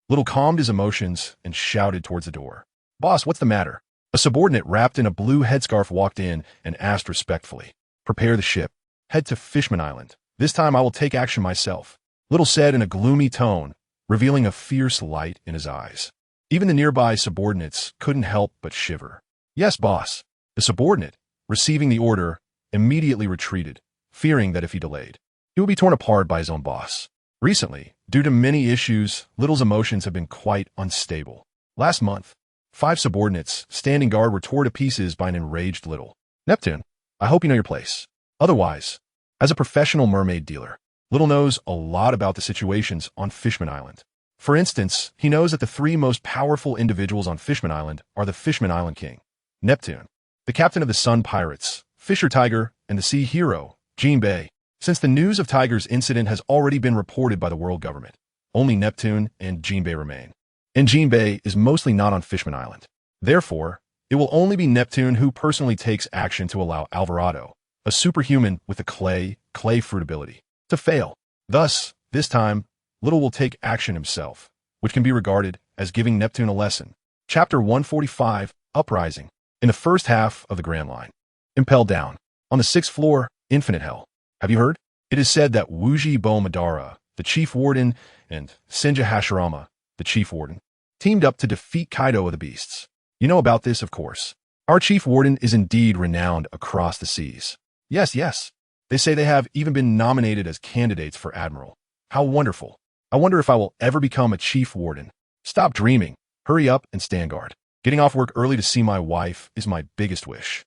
Little calmed his emotions and shouted towards the door. Boss, what's the matter? A subordinate wrapped in a blue headscarf walked in and asked respectfully. Prepare the ship. Head to Fishman Island. This time I will take action myself. Little said in a gloomy tone, revealing a fierce light in his eyes. Even the nearby subordinates couldn't help but shiver. Yes, boss. The subordinate, receiving the order, immediately retreated, fearing that if he delayed, he would be torn apart by his own boss. Recently, due to many issues, Little's emotions have been quite unstable. Last month, 5 subordinates standing guard were torn to pieces by an enraged Little. Neptune, I hope you know your place. Otherwise, as a professional mermaid dealer, Little knows a lot about the situations on Fishman Island. For instance, he knows that the 3 most powerful individuals on Fishman Island are the Fishman Island King, Neptune, the captain of the Sun Pirates, Fisher Tiger, and the Sea Hero, Jinbei. Since the news of Tiger's incident has already been reported by the world government, only Neptune and Jinbei remain. And Jinbei is mostly not on Fishman Island. Therefore, it will only be Neptune who personally takes action to allow Alvarado, a superhuman with a clay fruit ability, to fail. Thus, this time, Little will take action himself, which can be regarded as giving Neptune a lesson. Chapter 145, Uprising. In the first half of the Grand Line. Impelled down. On the 6th floor, Infinite Hell. Have you heard? It is said that Uchiha Madara, the chief warden, and Senju Hashirama, the chief warden, teamed up to defeat Kaido of the Beasts. You know about this, of course. Our chief warden is indeed renowned across the seas. Yes. They say they have even been nominated as candidates for admiral. How wonderful. I wonder if I will ever become a chief warden. Stop dreaming. Hurry up and stand guard. Getting off work early to see my wife is my biggest wish.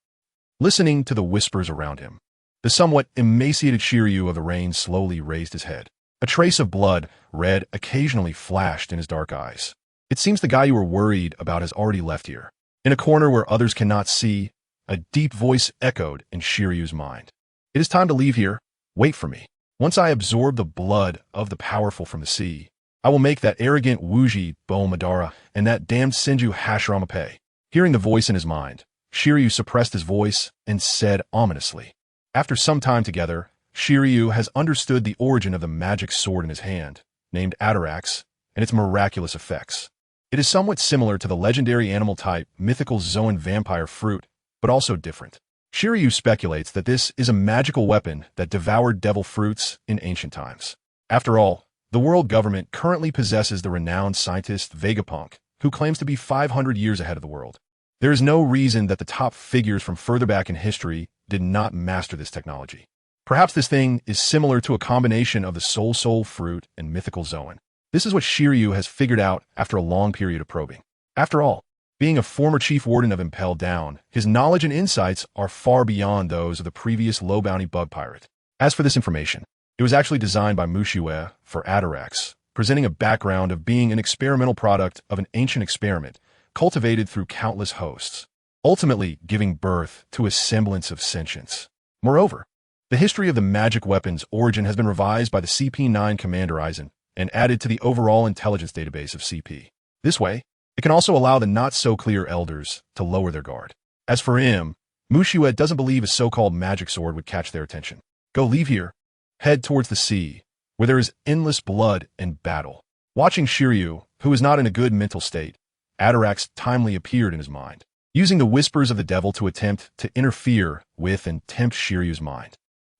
Listening to the whispers around him, the somewhat emaciated Shiryu of the rain slowly raised his head. A trace of blood, red, occasionally flashed in his dark eyes. It seems the guy you were worried about has already left here. In a corner where others cannot see, a deep voice echoed in Shiryu's mind. It is time to leave here. Wait for me. Once I absorb the blood of the powerful from the sea, I will make that arrogant Uchiha Madara and that damned Senju Hashirama pay. Hearing the voice in his mind, Shiryu suppressed his voice and said ominously. After some time together, Shiryu has understood the origin of the magic sword in his hand, named Atarax, and its miraculous effects. It is somewhat similar to the legendary animal-type mythical Zoan vampire fruit, but also different. Shiryu speculates that this is a magical weapon that devoured devil fruits in ancient times. After all, the world government currently possesses the renowned scientist Vegapunk, who claims to be 500 years ahead of the world. There is no reason that the top figures from further back in history did not master this technology. Perhaps this thing is similar to a combination of the soul fruit and mythical Zoan. This is what Shiryu has figured out after a long period of probing. After all, being a former chief warden of Impel Down, his knowledge and insights are far beyond those of the previous low-bounty bug pirate. As for this information, it was actually designed by Mushue for Atarax, presenting a background of being an experimental product of an ancient experiment cultivated through countless hosts, ultimately giving birth to a semblance of sentience. Moreover, the history of the magic weapon's origin has been revised by the CP9 Commander Aizen and added to the overall intelligence database of CP. This way, it can also allow the not-so-clear elders to lower their guard. As for him, Mushue doesn't believe a so-called magic sword would catch their attention. Go leave here. Head towards the sea, where there is endless blood and battle. Watching Shiryu, who is not in a good mental state, Atarax timely appeared in his mind, using the whispers of the devil to attempt to interfere with and tempt Shiryu's mind.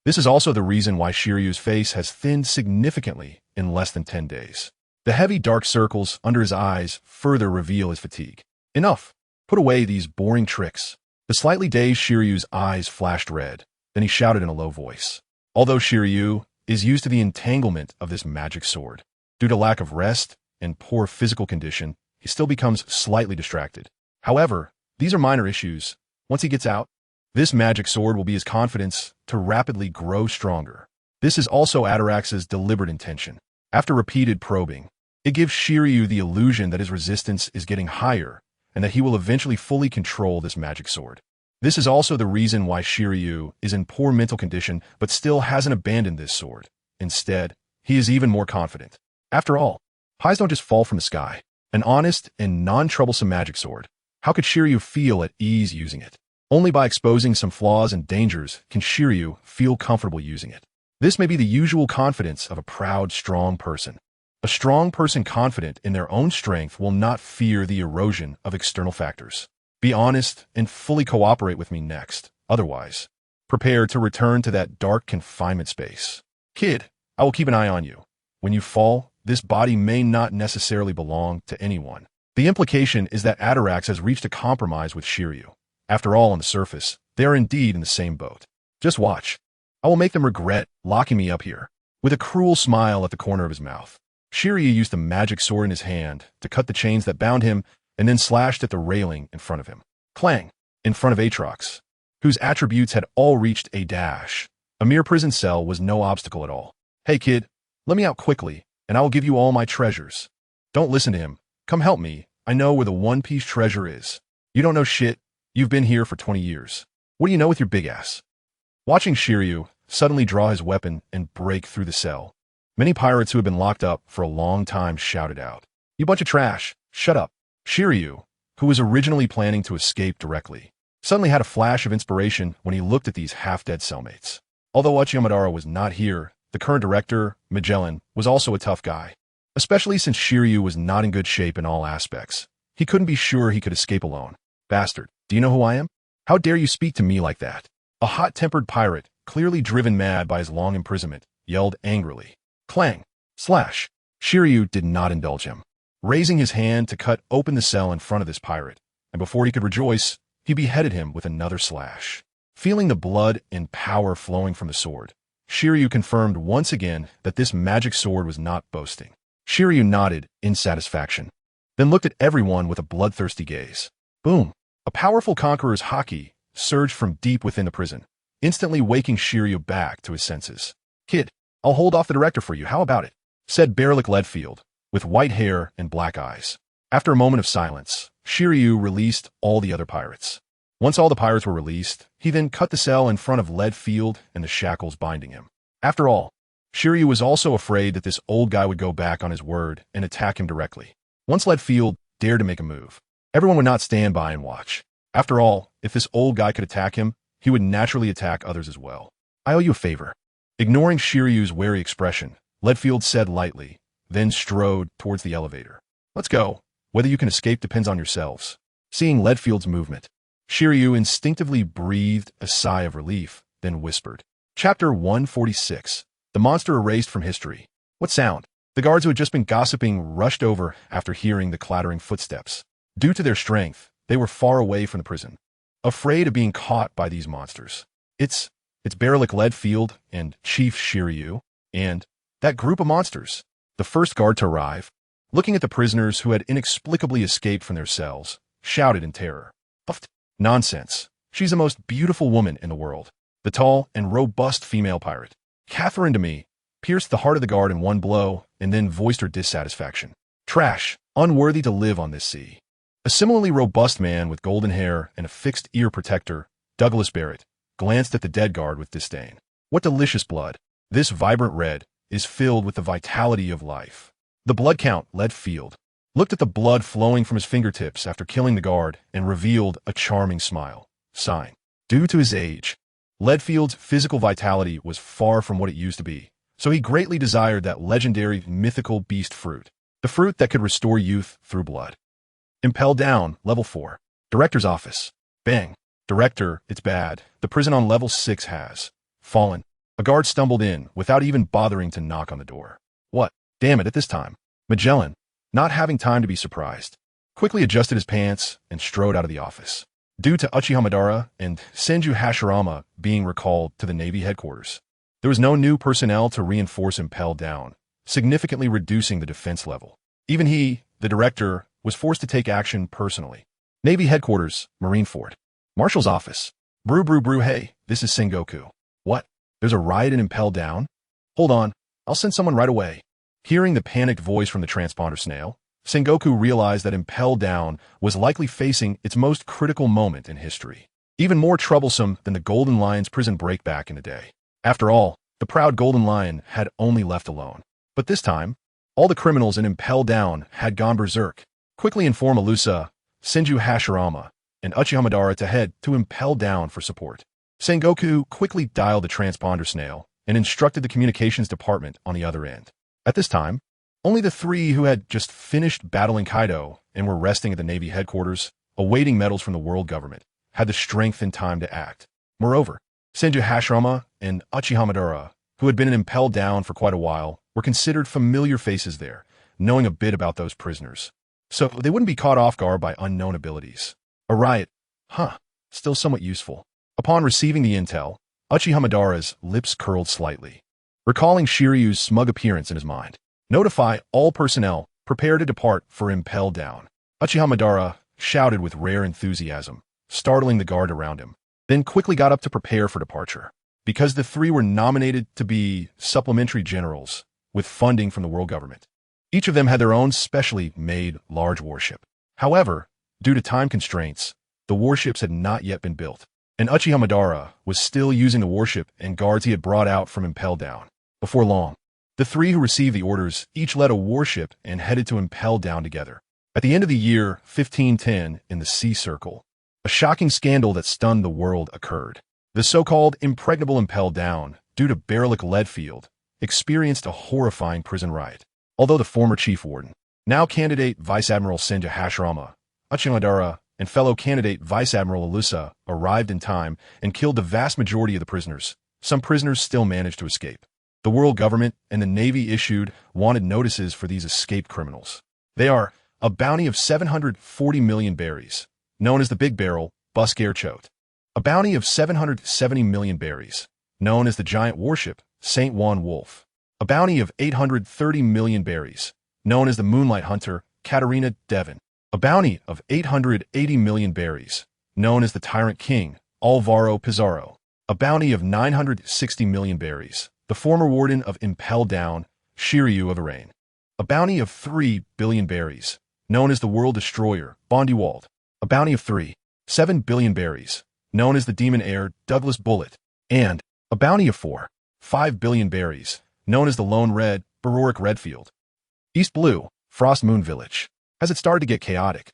This is also the reason why Shiryu's face has thinned significantly in less than 10 days. The heavy dark circles under his eyes further reveal his fatigue. Enough. Put away these boring tricks. The slightly dazed Shiryu's eyes flashed red. Then he shouted in a low voice. Although Shiryu is used to the entanglement of this magic sword, due to lack of rest and poor physical condition, he still becomes slightly distracted. However, these are minor issues. Once he gets out, this magic sword will be his confidence to rapidly grow stronger. This is also Atarax's deliberate intention. After repeated probing, it gives Shiryu the illusion that his resistance is getting higher and that he will eventually fully control this magic sword. This is also the reason why Shiryu is in poor mental condition but still hasn't abandoned this sword. Instead, he is even more confident. After all, pies don't just fall from the sky. An honest and non-troublesome magic sword. How could Shiryu feel at ease using it? Only by exposing some flaws and dangers can Shiryu feel comfortable using it. This may be the usual confidence of a proud, strong person. A strong person confident in their own strength will not fear the erosion of external factors. Be honest and fully cooperate with me next. Otherwise, prepare to return to that dark confinement space. Kid, I will keep an eye on you. When you fall, this body may not necessarily belong to anyone. The implication is that Atarax has reached a compromise with Shiryu. After all, on the surface, they are indeed in the same boat. Just watch. I will make them regret locking me up here. With a cruel smile at the corner of his mouth, Shiryu used the magic sword in his hand to cut the chains that bound him and then slashed at the railing in front of him. Clang! In front of Atrox, whose attributes had all reached a dash. A mere prison cell was no obstacle at all. Hey kid, let me out quickly, and I will give you all my treasures. Don't listen to him. Come help me. I know where the One Piece treasure is. You don't know shit. You've been here for 20 years. What do you know with your big ass? Watching Shiryu suddenly draw his weapon and break through the cell, many pirates who had been locked up for a long time shouted out, "You bunch of trash, shut up." Shiryu, who was originally planning to escape directly, suddenly had a flash of inspiration when he looked at these half-dead cellmates. Although Uchiha Madara was not here, the current director, Magellan, was also a tough guy. Especially since Shiryu was not in good shape in all aspects. He couldn't be sure he could escape alone. Bastard, do you know who I am? How dare you speak to me like that? A hot-tempered pirate, clearly driven mad by his long imprisonment, yelled angrily. Clang! Slash! Shiryu did not indulge him, raising his hand to cut open the cell in front of this pirate, and before he could rejoice, he beheaded him with another slash. Feeling the blood and power flowing from the sword, Shiryu confirmed once again that this magic sword was not boasting. Shiryu nodded in satisfaction, then looked at everyone with a bloodthirsty gaze. Boom! A powerful conqueror's haki surged from deep within the prison, instantly waking Shiryu back to his senses. Kid, I'll hold off the director for you, how about it? Said Berlick Ledfield, with white hair and black eyes. After a moment of silence, Shiryu released all the other pirates. Once all the pirates were released, he then cut the cell in front of Leadfield and the shackles binding him. After all, Shiryu was also afraid that this old guy would go back on his word and attack him directly. Once Leadfield dared to make a move, everyone would not stand by and watch. After all, if this old guy could attack him, he would naturally attack others as well. I owe you a favor. Ignoring Shiryu's wary expression, Leadfield said lightly, then strode towards the elevator. Let's go. Whether you can escape depends on yourselves. Seeing Leadfield's movement, Shiryu instinctively breathed a sigh of relief, then whispered. Chapter 146. The monster erased from history. What sound? The guards who had just been gossiping rushed over after hearing the clattering footsteps. Due to their strength, they were far away from the prison, afraid of being caught by these monsters. It's Baralik Leadfield and Chief Shiryu, and that group of monsters. The first guard to arrive, looking at the prisoners who had inexplicably escaped from their cells, shouted in terror. Nonsense. She's the most beautiful woman in the world. The tall and robust female pirate, Catherine Demi, pierced the heart of the guard in one blow and then voiced her dissatisfaction. Trash, unworthy to live on this sea. A similarly robust man with golden hair and a fixed ear protector, Douglas Barrett, glanced at the dead guard with disdain. What delicious blood. This vibrant red is filled with the vitality of life. The blood count, Leadfield, looked at the blood flowing from his fingertips after killing the guard and revealed a charming smile. Sign. Due to his age, Leadfield's physical vitality was far from what it used to be, so he greatly desired that legendary mythical beast fruit, the fruit that could restore youth through blood. Impel down, level 4. Director's office. Bang. Director, it's bad. The prison on level 6 has fallen. A guard stumbled in without even bothering to knock on the door. What? Damn it, at this time. Magellan, not having time to be surprised, quickly adjusted his pants and strode out of the office. Due to Uchiha Madara and Senju Hashirama being recalled to the Navy headquarters, there was no new personnel to reinforce Impel down, significantly reducing the defense level. Even he, the director, was forced to take action personally. Navy headquarters, Marineford. Marshal's office. Brew, hey, this is Sengoku. What? There's a riot in Impel down? Hold on, I'll send someone right away. Hearing the panicked voice from the transponder snail, Sengoku realized that Impel down was likely facing its most critical moment in history. Even more troublesome than the Golden Lion's prison break back in the day. After all, the proud Golden Lion had only left alone. But this time, all the criminals in Impel down had gone berserk. Quickly inform Alusa, Senju Hashirama, and Uchiha Madara to head to Impel down for support. Sengoku quickly dialed the transponder snail and instructed the communications department on the other end. At this time, only the three who had just finished battling Kaido and were resting at the Navy headquarters, awaiting medals from the world government, had the strength and time to act. Moreover, Senju Hashirama and Uchiha Madara, who had been in Impel down for quite a while, were considered familiar faces there, knowing a bit about those prisoners. So they wouldn't be caught off guard by unknown abilities. A riot. Still somewhat useful. Upon receiving the intel, Uchiha Madara's lips curled slightly, recalling Shiryu's smug appearance in his mind. Notify all personnel, prepare to depart for Impel down. Uchiha Madara shouted with rare enthusiasm, startling the guard around him, then quickly got up to prepare for departure. Because the three were nominated to be supplementary generals with funding from the world government, each of them had their own specially made large warship. However, due to time constraints, the warships had not yet been built, and Uchiha Madara was still using the warship and guards he had brought out from Impel down. Before long, the three who received the orders each led a warship and headed to Impel down together. At the end of the year 1510 in the Sea Circle, a shocking scandal that stunned the world occurred. The so-called impregnable Impel down, due to Baralik Leadfield, experienced a horrifying prison riot. Although the former chief warden, now candidate Vice Admiral Senju Hashirama, Uchiha Madara, and fellow candidate Vice Admiral Alusa arrived in time and killed the vast majority of the prisoners, some prisoners still managed to escape. The world government and the Navy issued wanted notices for these escaped criminals. They are a bounty of 740 million berries, known as the Big Barrel Busker Chote. A bounty of 770 million berries, known as the giant warship St. Juan Wolf. A bounty of 830 million berries, known as the Moonlight Hunter Katarina Devon. A bounty of 880 million berries, known as the Tyrant King Alvaro Pizarro. A bounty of 960 million berries, the former warden of Impel Down, Shiryu of Arain. A bounty of 3 billion berries, known as the World Destroyer, Bondiwald. A bounty of 7 billion berries, known as the Demon Heir, Douglas Bullet. And a bounty of 5 billion berries, known as the Lone Red, Barorik Redfield. East Blue, Frost Moon Village. As it started to get chaotic.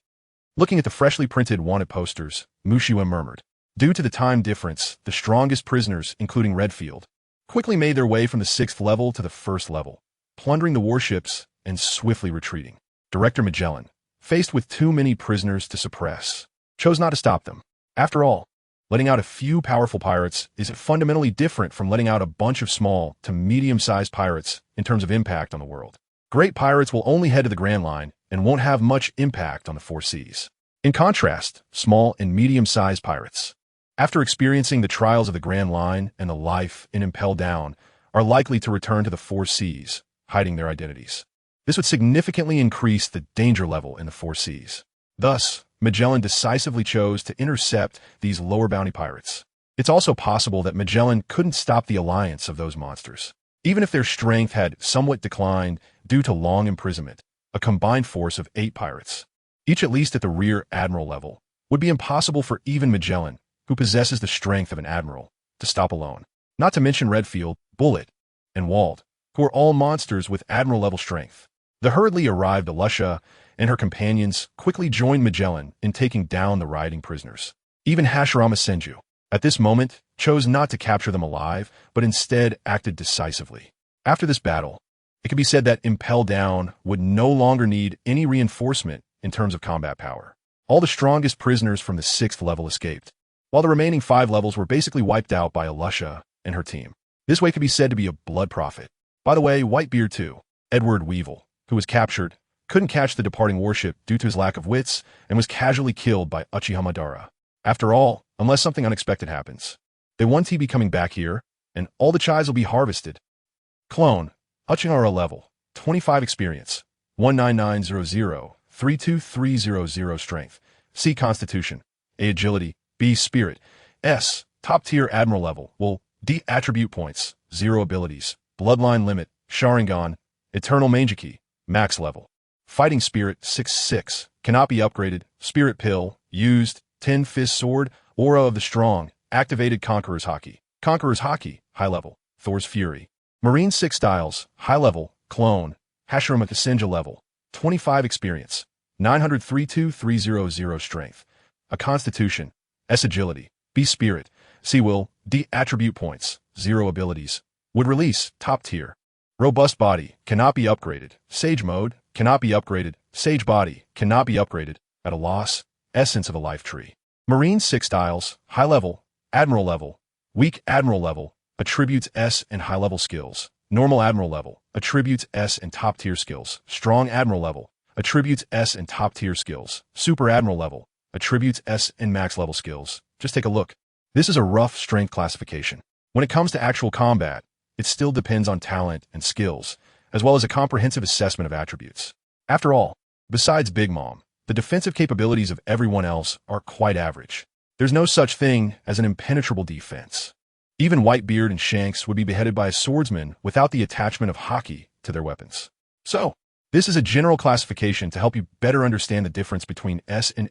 Looking at the freshly printed wanted posters, Mushiwa murmured. Due to the time difference, the strongest prisoners, including Redfield, quickly made their way from the 6th level to the 1st level, plundering the warships and swiftly retreating. Director Magellan, faced with too many prisoners to suppress, chose not to stop them. After all, letting out a few powerful pirates is fundamentally different from letting out a bunch of small to medium-sized pirates in terms of impact on the world. Great pirates will only head to the Grand Line and won't have much impact on the 4 seas. In contrast, small and medium-sized pirates, after experiencing the trials of the Grand Line and the life in Impel Down, are likely to return to the 4 seas, hiding their identities. This would significantly increase the danger level in the 4 seas. Thus, Magellan decisively chose to intercept these lower bounty pirates. It's also possible that Magellan couldn't stop the alliance of those monsters. Even if their strength had somewhat declined due to long imprisonment, a combined force of 8 pirates, each at least at the rear admiral level, would be impossible for even Magellan, who possesses the strength of an admiral, to stop alone. Not to mention Redfield, Bullet, and Wald, who are all monsters with admiral-level strength. The hurriedly arrived Alusha and her companions quickly joined Magellan in taking down the rioting prisoners. Even Hashirama Senju, at this moment, chose not to capture them alive, but instead acted decisively. After this battle, it can be said that Impel Down would no longer need any reinforcement in terms of combat power. All the strongest prisoners from the 6th level escaped, while the remaining 5 levels were basically wiped out by Alusha and her team. This way could be said to be a blood prophet. By the way, Whitebeard too, Edward Weevil, who was captured, couldn't catch the departing warship due to his lack of wits and was casually killed by Uchiha Madara. After all, unless something unexpected happens, they won't be coming back here, and all the chives will be harvested. Clone, Uchiha level, 25 experience, 19900, 32300 strength, C constitution, A agility, B spirit, S, top tier admiral level, will, D attribute points, 0 abilities, bloodline limit, Sharingan, eternal Mangeki, max level. Fighting spirit 6/6, cannot be upgraded, spirit pill, used, 10 fist sword, aura of the strong, activated Conqueror's Haki. Conqueror's Haki, high level, Thor's Fury. Marine 6 styles, high level, clone, Hashirama Senju level, 25 experience, 9032300 strength, a constitution, S agility, B spirit, C will, D attribute points, 0 abilities, would release, top tier. Robust body, cannot be upgraded, Sage mode, cannot be upgraded, Sage body, cannot be upgraded, at a loss, essence of a life tree. Marine 6 styles, high level, admiral level, weak admiral level, attributes S and high level skills, normal admiral level, attributes S and top tier skills, strong admiral level, attributes S and top tier skills, super admiral level, attributes S and max level skills. Just take a look. This is a rough strength classification. When it comes to actual combat, it still depends on talent and skills, as well as a comprehensive assessment of attributes. After all, besides Big Mom, the defensive capabilities of everyone else are quite average. There's no such thing as an impenetrable defense. Even Whitebeard and Shanks would be beheaded by a swordsman without the attachment of Haki to their weapons. So, this is a general classification to help you better understand the difference between S and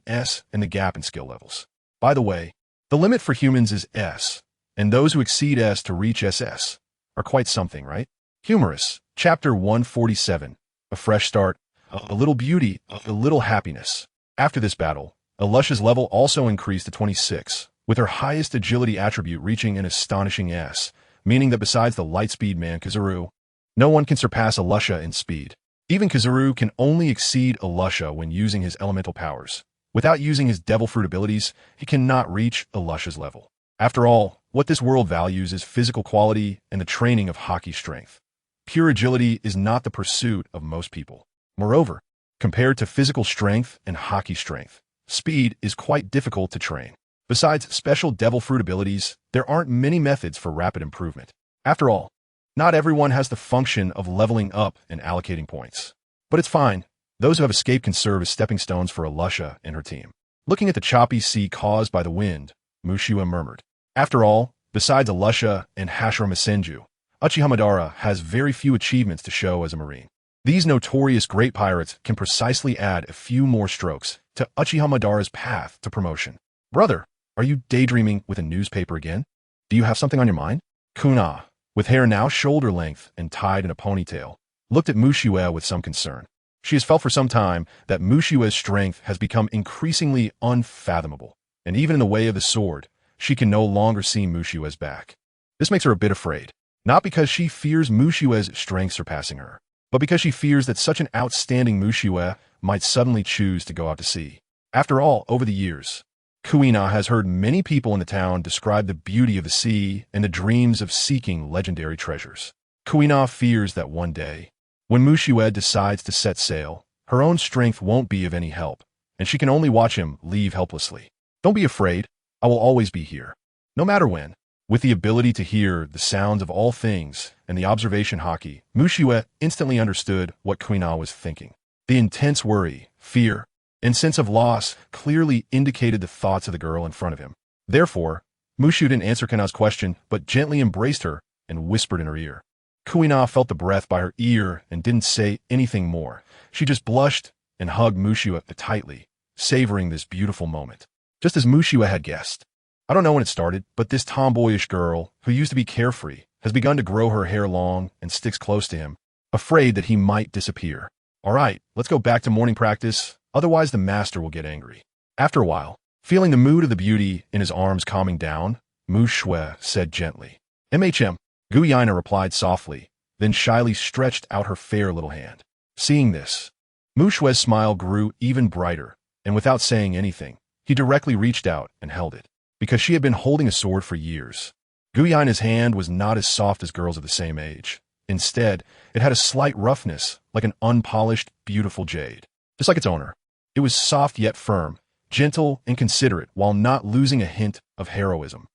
the gap in skill levels. By the way, the limit for humans is S, and those who exceed S to reach SS are quite something, right? Humorous, Chapter 147, A Fresh Start, a little beauty, a little happiness. After this battle, Alusha's level also increased to 26, with her highest agility attribute reaching an astonishing S, meaning that besides the lightspeed man Kizaru, no one can surpass Alusha in speed. Even Kizaru can only exceed Alusha when using his elemental powers. Without using his devil fruit abilities, he cannot reach Alusha's level. After all, what this world values is physical quality and the training of Haki strength. Pure agility is not the pursuit of most people. Moreover, compared to physical strength and Haki strength, speed is quite difficult to train. Besides special devil fruit abilities, there aren't many methods for rapid improvement. After all, not everyone has the function of leveling up and allocating points. But it's fine. Those who have escaped can serve as stepping stones for Alusha and her team. Looking at the choppy sea caused by the wind, Mushiwa murmured. After all, besides Alusha and Hashirama Senju, Uchiha Madara has very few achievements to show as a marine. These notorious great pirates can precisely add a few more strokes to Uchiha Madara's path to promotion. Brother, are you daydreaming with a newspaper again? Do you have something on your mind? Kuina, with hair now shoulder length and tied in a ponytail, looked at Mushue with some concern. She has felt for some time that Mushue's strength has become increasingly unfathomable, and even in the way of the sword, she can no longer see Mushue's back. This makes her a bit afraid, not because she fears Mushue's strength surpassing her, but because she fears that such an outstanding Mushue might suddenly choose to go out to sea. After all, over the years, Kuina has heard many people in the town describe the beauty of the sea and the dreams of seeking legendary treasures. Kuina fears that one day, when Mushue decides to set sail, her own strength won't be of any help, and she can only watch him leave helplessly. Don't be afraid, I will always be here. No matter when. With the ability to hear the sounds of all things and the observation haki, Mushue instantly understood what Kuina was thinking. The intense worry, fear, and sense of loss clearly indicated the thoughts of the girl in front of him. Therefore, Mushu didn't answer Kuina's question, but gently embraced her and whispered in her ear. Kuina felt the breath by her ear and didn't say anything more. She just blushed and hugged Mushu tightly, savoring this beautiful moment. Just as Mushu had guessed. I don't know when it started, but this tomboyish girl, who used to be carefree, has begun to grow her hair long and sticks close to him, afraid that he might disappear. All right, let's go back to morning practice, otherwise the master will get angry. After a while, feeling the mood of the beauty in his arms calming down, Mushu said gently, "MHM." Guyina replied softly, then shyly stretched out her fair little hand. Seeing this, Mushue's smile grew even brighter, and without saying anything, he directly reached out and held it. Because she had been holding a sword for years, Guyina's hand was not as soft as girls of the same age. Instead, it had a slight roughness, like an unpolished, beautiful jade. Just like its owner. It was soft yet firm, gentle and considerate while not losing a hint of heroism.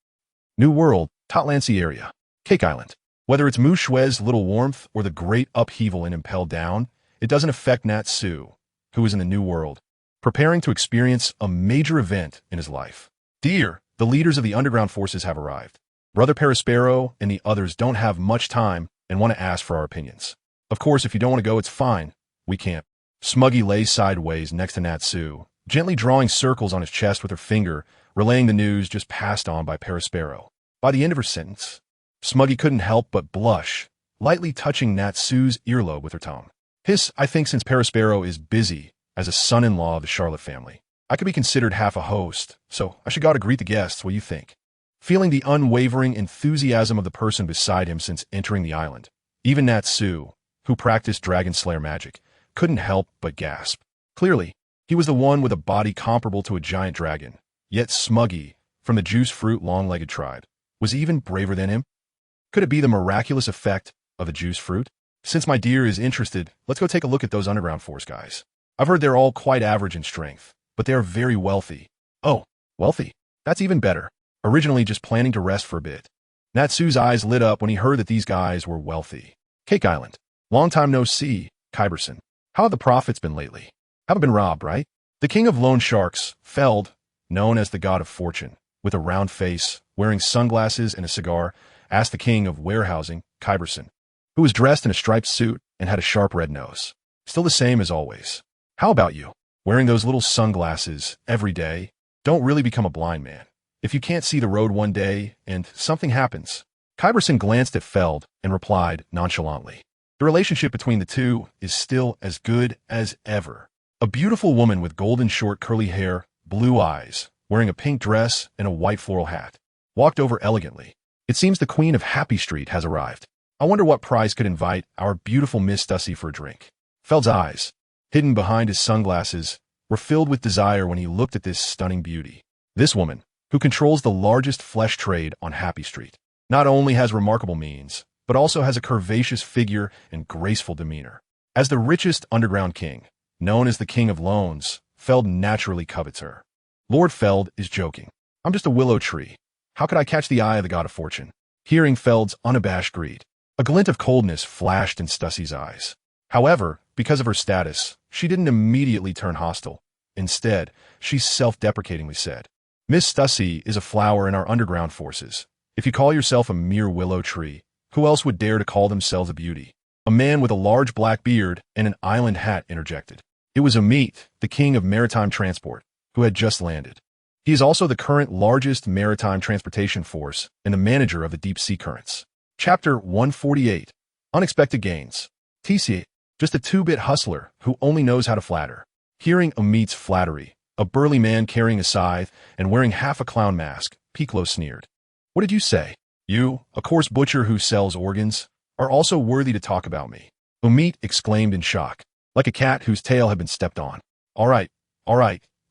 New World, Totlancy area. Cake Island. Whether it's Mushue's little warmth or the great upheaval in Impel Down, it doesn't affect Natsu, who is in the New World, preparing to experience a major event in his life. Dear, the leaders of the underground forces have arrived. Brother Perispero and the others don't have much time and want to ask for our opinions. Of course, if you don't want to go, it's fine. We can't. Smuggy lay sideways next to Natsu, gently drawing circles on his chest with her finger, relaying the news just passed on by Perispero. By the end of her sentence, Smuggy couldn't help but blush, lightly touching Natsu's earlobe with her tongue. I think since Perispero is busy as a son-in-law of the Charlotte family, I could be considered half a host, so I should go to greet the guests. What do you think? Feeling the unwavering enthusiasm of the person beside him since entering the island, even Natsu, who practiced Dragon Slayer magic, couldn't help but gasp. Clearly, he was the one with a body comparable to a giant dragon, yet Smuggy, from the juice fruit long-legged tribe, was even braver than him. Could it be the miraculous effect of the juice fruit? Since my dear is interested, let's go take a look at those underground force guys. I've heard they're all quite average in strength, but they are very wealthy. Oh, wealthy. That's even better. Originally just planning to rest for a bit. Natsu's eyes lit up when he heard that these guys were wealthy. Cake Island. Long time no see, Kyberson. How have the profits been lately? Haven't been robbed, right? The king of loan sharks, Feld, known as the god of fortune, with a round face, wearing sunglasses and a cigar, asked the king of warehousing, Kyberson, who was dressed in a striped suit and had a sharp red nose. Still the same as always. How about you? Wearing those little sunglasses every day? Don't really become a blind man. If you can't see the road one day and something happens. Kyberson glanced at Feld and replied nonchalantly. The relationship between the two is still as good as ever. A beautiful woman with golden short curly hair, blue eyes, wearing a pink dress and a white floral hat, walked over elegantly. It seems the queen of Happy Street has arrived. I wonder what price could invite our beautiful Miss Stussy for a drink. Feld's eyes, hidden behind his sunglasses, were filled with desire when he looked at this stunning beauty. This woman, who controls the largest flesh trade on Happy Street, not only has remarkable means, but also has a curvaceous figure and graceful demeanor. As the richest underground king, known as the King of Loans, Feld naturally covets her. Lord Feld is joking. I'm just a willow tree. How could I catch the eye of the god of fortune? Hearing Feld's unabashed greed, a glint of coldness flashed in Stussy's eyes. However, because of her status, she didn't immediately turn hostile. Instead, she self-deprecatingly said, Miss Stussy is a flower in our underground forces. If you call yourself a mere willow tree, who else would dare to call themselves a beauty? A man with a large black beard and an island hat interjected. It was Amit, the king of maritime transport, who had just landed. He is also the current largest maritime transportation force and the manager of the deep sea currents. Chapter 148. Unexpected Gains. TC, just a two-bit hustler who only knows how to flatter. Hearing Amit's flattery, a burly man carrying a scythe and wearing half a clown mask, Piccolo sneered. What did you say? You, a coarse butcher who sells organs, are also worthy to talk about me. Amit exclaimed in shock, like a cat whose tail had been stepped on. All right,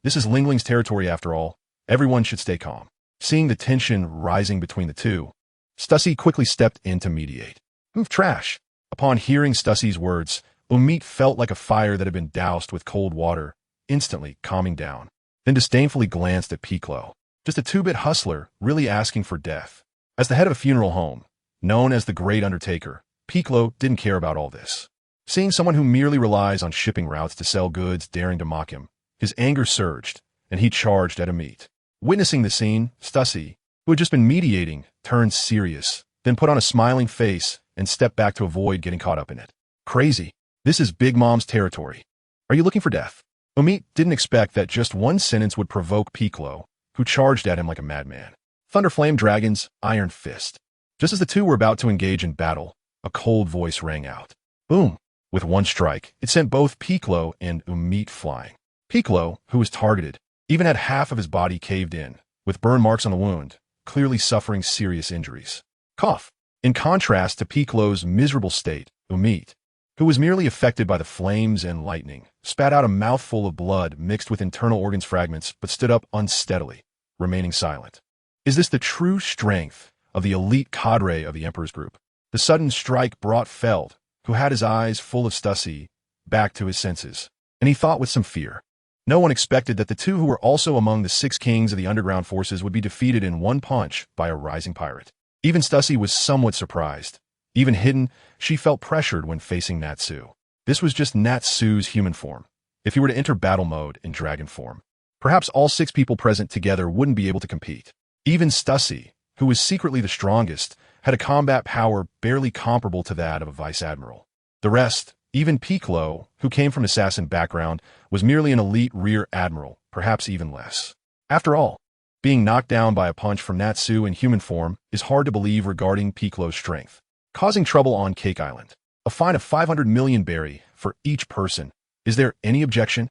this is Lingling's territory after all. Everyone should stay calm. Seeing the tension rising between the two, Stussy quickly stepped in to mediate. Move trash. Upon hearing Stussy's words, Amit felt like a fire that had been doused with cold water, instantly calming down, then disdainfully glanced at Piccolo. Just a two-bit hustler, really asking for death. As the head of a funeral home, known as the Great Undertaker, Piccolo didn't care about all this. Seeing someone who merely relies on shipping routes to sell goods daring to mock him, his anger surged, and he charged at Amit. Witnessing the scene, Stussy, who had just been mediating, turned serious, then put on a smiling face and stepped back to avoid getting caught up in it. Crazy. This is Big Mom's territory. Are you looking for death? Amit didn't expect that just one sentence would provoke Piccolo, who charged at him like a madman. Thunderflame Dragon's Iron Fist. Just as the two were about to engage in battle, a cold voice rang out. Boom! With one strike, it sent both Piccolo and Amit flying. Piccolo, who was targeted, even had half of his body caved in, with burn marks on the wound, clearly suffering serious injuries. Cough. In contrast to Piccolo's miserable state, Amit, who was merely affected by the flames and lightning, spat out a mouthful of blood mixed with internal organs fragments but stood up unsteadily, remaining silent. Is this the true strength of the elite cadre of the Emperor's group? The sudden strike brought Feld, who had his eyes full of Stussy, back to his senses, and he thought with some fear. No one expected that the two who were also among the 6 kings of the underground forces would be defeated in one punch by a rising pirate. Even Stussy was somewhat surprised. Even hidden, she felt pressured when facing Natsu. This was just Natsu's human form. If he were to enter battle mode in dragon form, perhaps all 6 people present together wouldn't be able to compete. Even Stussy, who was secretly the strongest, had a combat power barely comparable to that of a vice admiral. The rest, even Piccolo, who came from an assassin background, was merely an elite rear admiral, perhaps even less. After all, being knocked down by a punch from Natsu in human form is hard to believe regarding Piccolo's strength. Causing trouble on Cake Island. A fine of 500 million berry for each person. Is there any objection?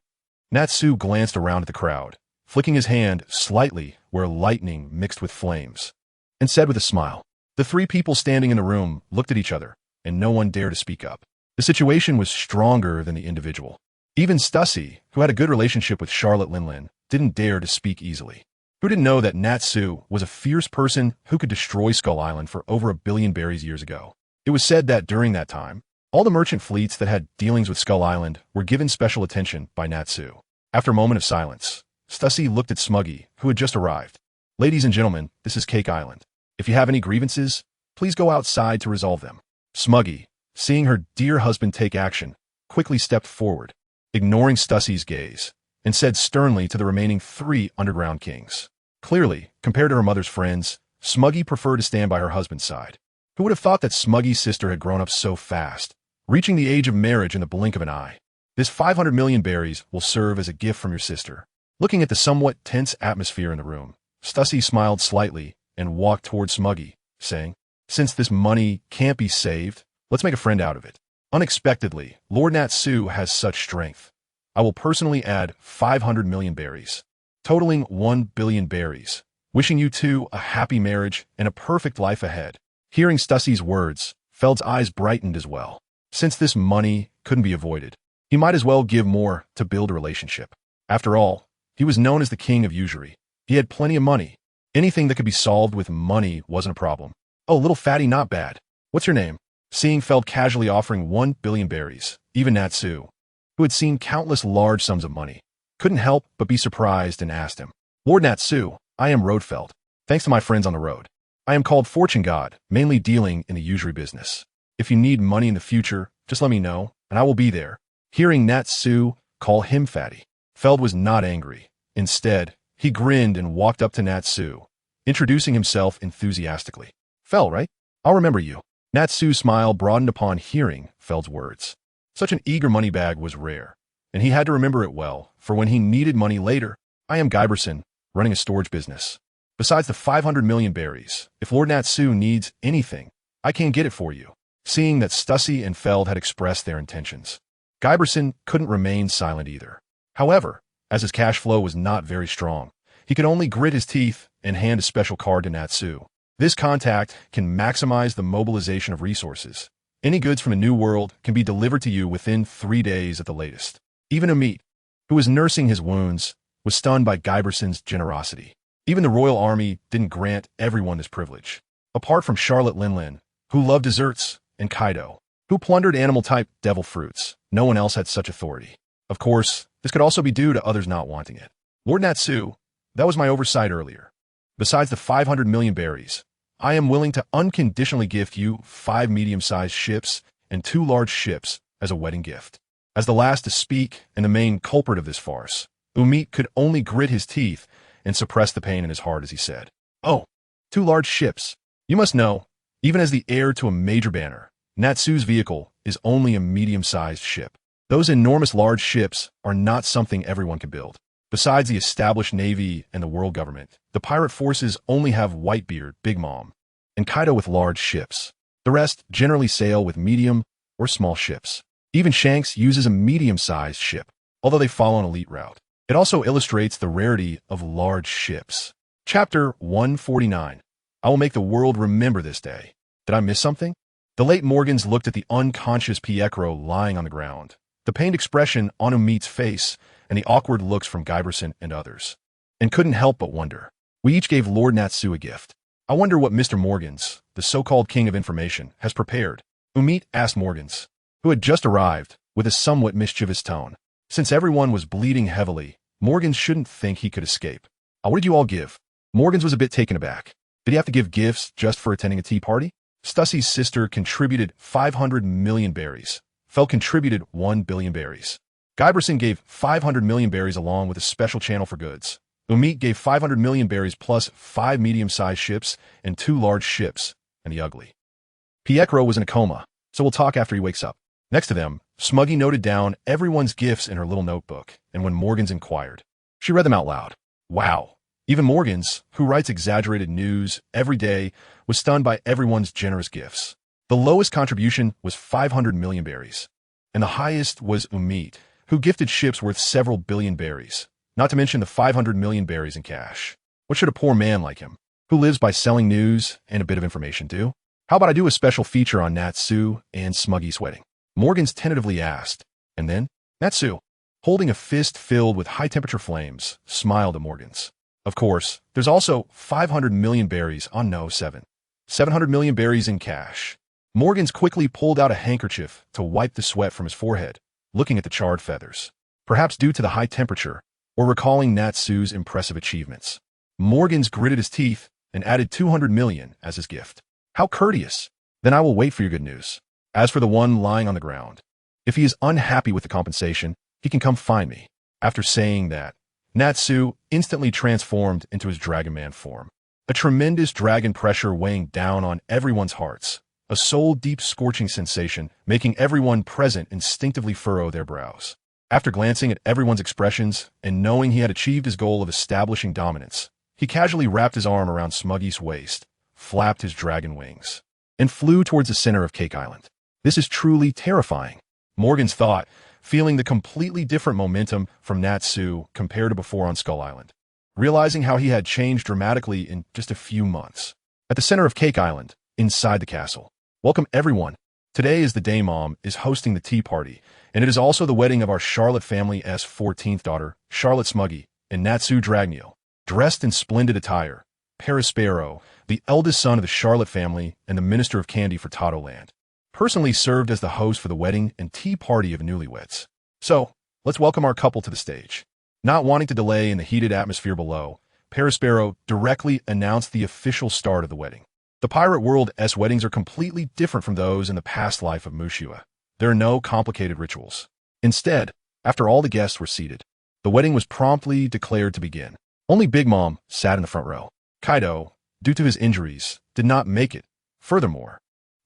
Natsu glanced around at the crowd, flicking his hand slightly where lightning mixed with flames, and said with a smile. The 3 people standing in the room looked at each other, and no one dared to speak up. The situation was stronger than the individual. Even Stussy, who had a good relationship with Charlotte Linlin, didn't dare to speak easily. Who didn't know that Natsu was a fierce person who could destroy Skull Island for over 1 billion berries years ago? It was said that during that time, all the merchant fleets that had dealings with Skull Island were given special attention by Natsu. After a moment of silence, Stussy looked at Smuggy, who had just arrived. Ladies and gentlemen, this is Cake Island. If you have any grievances, please go outside to resolve them. Smuggy, seeing her dear husband take action, quickly stepped forward, ignoring Stussy's gaze, and said sternly to the remaining 3 underground kings. Clearly, compared to her mother's friends, Smuggy preferred to stand by her husband's side. Who would have thought that Smuggy's sister had grown up so fast, reaching the age of marriage in the blink of an eye? This 500 million berries will serve as a gift from your sister. Looking at the somewhat tense atmosphere in the room, Stussy smiled slightly and walked toward Smuggy, saying, Since this money can't be saved, let's make a friend out of it. Unexpectedly, Lord Natsu has such strength. I will personally add 500 million berries, totaling 1 billion berries, wishing you two a happy marriage and a perfect life ahead. Hearing Stussy's words, Feld's eyes brightened as well. Since this money couldn't be avoided, he might as well give more to build a relationship. After all, he was known as the king of usury. He had plenty of money. Anything that could be solved with money wasn't a problem. Oh, little fatty, not bad. What's your name? Seeing Feld casually offering 1 billion berries, even Natsu, who had seen countless large sums of money, couldn't help but be surprised and asked him, Lord Natsu, I am Roadfeld, thanks to my friends on the road. I am called Fortune God, mainly dealing in the usury business. If you need money in the future, just let me know, and I will be there. Hearing Natsu call him fatty, Feld was not angry. Instead, he grinned and walked up to Natsu, introducing himself enthusiastically. Feld, right? I'll remember you. Natsu's smile broadened upon hearing Feld's words. Such an eager money bag was rare, and he had to remember it well, for when he needed money later, I am Guyberson, running a storage business. Besides the 500 million berries, if Lord Natsu needs anything, I can get it for you. Seeing that Stussy and Feld had expressed their intentions, Guyberson couldn't remain silent either. However, as his cash flow was not very strong, he could only grit his teeth and hand a special card to Natsu. This contact can maximize the mobilization of resources. Any goods from a new world can be delivered to you within 3 days at the latest. Even Amit, who was nursing his wounds, was stunned by Guyberson's generosity. Even the royal army didn't grant everyone this privilege. Apart from Charlotte Linlin, who loved desserts, and Kaido, who plundered animal-type devil fruits, no one else had such authority. Of course, this could also be due to others not wanting it. Lord Natsu, that was my oversight earlier. Besides the 500 million berries, I am willing to unconditionally gift you 5 medium-sized ships and 2 large ships as a wedding gift. As the last to speak and the main culprit of this farce, Umit could only grit his teeth and suppress the pain in his heart as he said, "Oh, 2 large ships. You must know, even as the heir to a major banner, Natsu's vehicle is only a medium-sized ship. Those enormous large ships are not something everyone can build. Besides the established navy and the world government, the pirate forces only have Whitebeard, Big Mom, and Kaido with large ships. The rest generally sail with medium or small ships. Even Shanks uses a medium-sized ship, although they follow an elite route. It also illustrates the rarity of large ships." Chapter 149. I will make the world remember this day. Did I miss something? The late Morgans looked at the unconscious Pietro lying on the ground, the pained expression on Umit's face, and the awkward looks from Guyberson and others, and couldn't help but wonder. We each gave Lord Natsu a gift. I wonder what Mr. Morgans, the so-called king of information, has prepared. Umit asked Morgans, who had just arrived, with a somewhat mischievous tone. Since everyone was bleeding heavily, Morgans shouldn't think he could escape. What did you all give? Morgans was a bit taken aback. Did he have to give gifts just for attending a tea party? Stussy's sister contributed 500 million berries. Feld contributed 1 billion berries. Guyberson gave 500 million berries along with a special channel for goods. Umit gave 500 million berries plus 5 medium-sized ships and 2 large ships, and the ugly. Pietro was in a coma, so we'll talk after he wakes up. Next to them, Smuggy noted down everyone's gifts in her little notebook, and when Morgans inquired, she read them out loud. Wow. Even Morgans, who writes exaggerated news every day, was stunned by everyone's generous gifts. The lowest contribution was 500 million berries, and the highest was Umit, who gifted ships worth several billion berries, not to mention the 500 million berries in cash. What should a poor man like him, who lives by selling news and a bit of information, do? How about I do a special feature on Natsu and Smuggy's wedding? Morgans tentatively asked, and then, Natsu, holding a fist filled with high-temperature flames, smiled at Morgans. Of course, there's also 500 million berries on no 700 million berries in cash. Morgans quickly pulled out a handkerchief to wipe the sweat from his forehead, looking at the charred feathers. Perhaps due to the high temperature, or recalling Natsu's impressive achievements, Morgans gritted his teeth and added 200 million as his gift. How courteous! Then I will wait for your good news. As for the one lying on the ground, if he is unhappy with the compensation, he can come find me. After saying that, Natsu instantly transformed into his Dragon Man form. A tremendous dragon pressure weighing down on everyone's hearts, a soul-deep scorching sensation making everyone present instinctively furrow their brows. After glancing at everyone's expressions and knowing he had achieved his goal of establishing dominance, he casually wrapped his arm around Smuggy's waist, flapped his dragon wings, and flew towards the center of Cake Island. This is truly terrifying, Morgans thought, feeling the completely different momentum from Natsu compared to before on Skull Island, realizing how he had changed dramatically in just a few months. At the center of Cake Island, inside the castle. Welcome everyone. Today is the day Mom is hosting the tea party, and it is also the wedding of our Charlotte family's 14th daughter, Charlotte Smuggy, and Natsu Dragneel, dressed in splendid attire. Perispero, the eldest son of the Charlotte family and the Minister of Candy for Totoland, personally served as the host for the wedding and tea party of newlyweds. So, let's welcome our couple to the stage. Not wanting to delay in the heated atmosphere below, Perispero directly announced the official start of the wedding. The Pirate World's weddings are completely different from those in the past life of Mushua. There are no complicated rituals. Instead, after all the guests were seated, the wedding was promptly declared to begin. Only Big Mom sat in the front row. Kaido, due to his injuries, did not make it. Furthermore,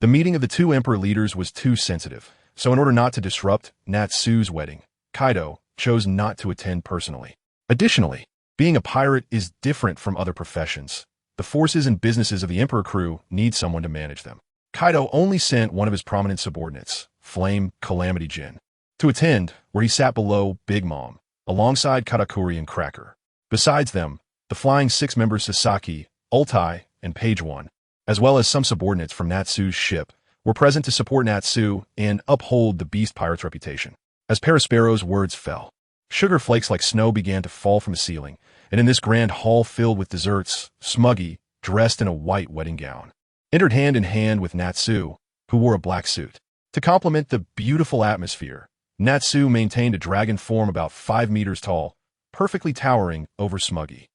The meeting of the two emperor leaders was too sensitive, so in order not to disrupt Natsu's wedding, Kaido chose not to attend personally. Additionally, being a pirate is different from other professions. The forces and businesses of the emperor crew need someone to manage them. Kaido only sent one of his prominent subordinates, Flame Calamity Jin, to attend, where he sat below Big Mom, alongside Katakuri and Cracker. Besides them, the Flying Six members Sasaki, Ultai, and Page One, as well as some subordinates from Natsu's ship, were present to support Natsu and uphold the Beast Pirate's reputation. As Perospero's words fell, sugar flakes like snow began to fall from the ceiling, and in this grand hall filled with desserts, Smuggy, dressed in a white wedding gown, entered hand in hand with Natsu, who wore a black suit. To complement the beautiful atmosphere, Natsu maintained a dragon form about 5 meters tall, perfectly towering over Smuggy.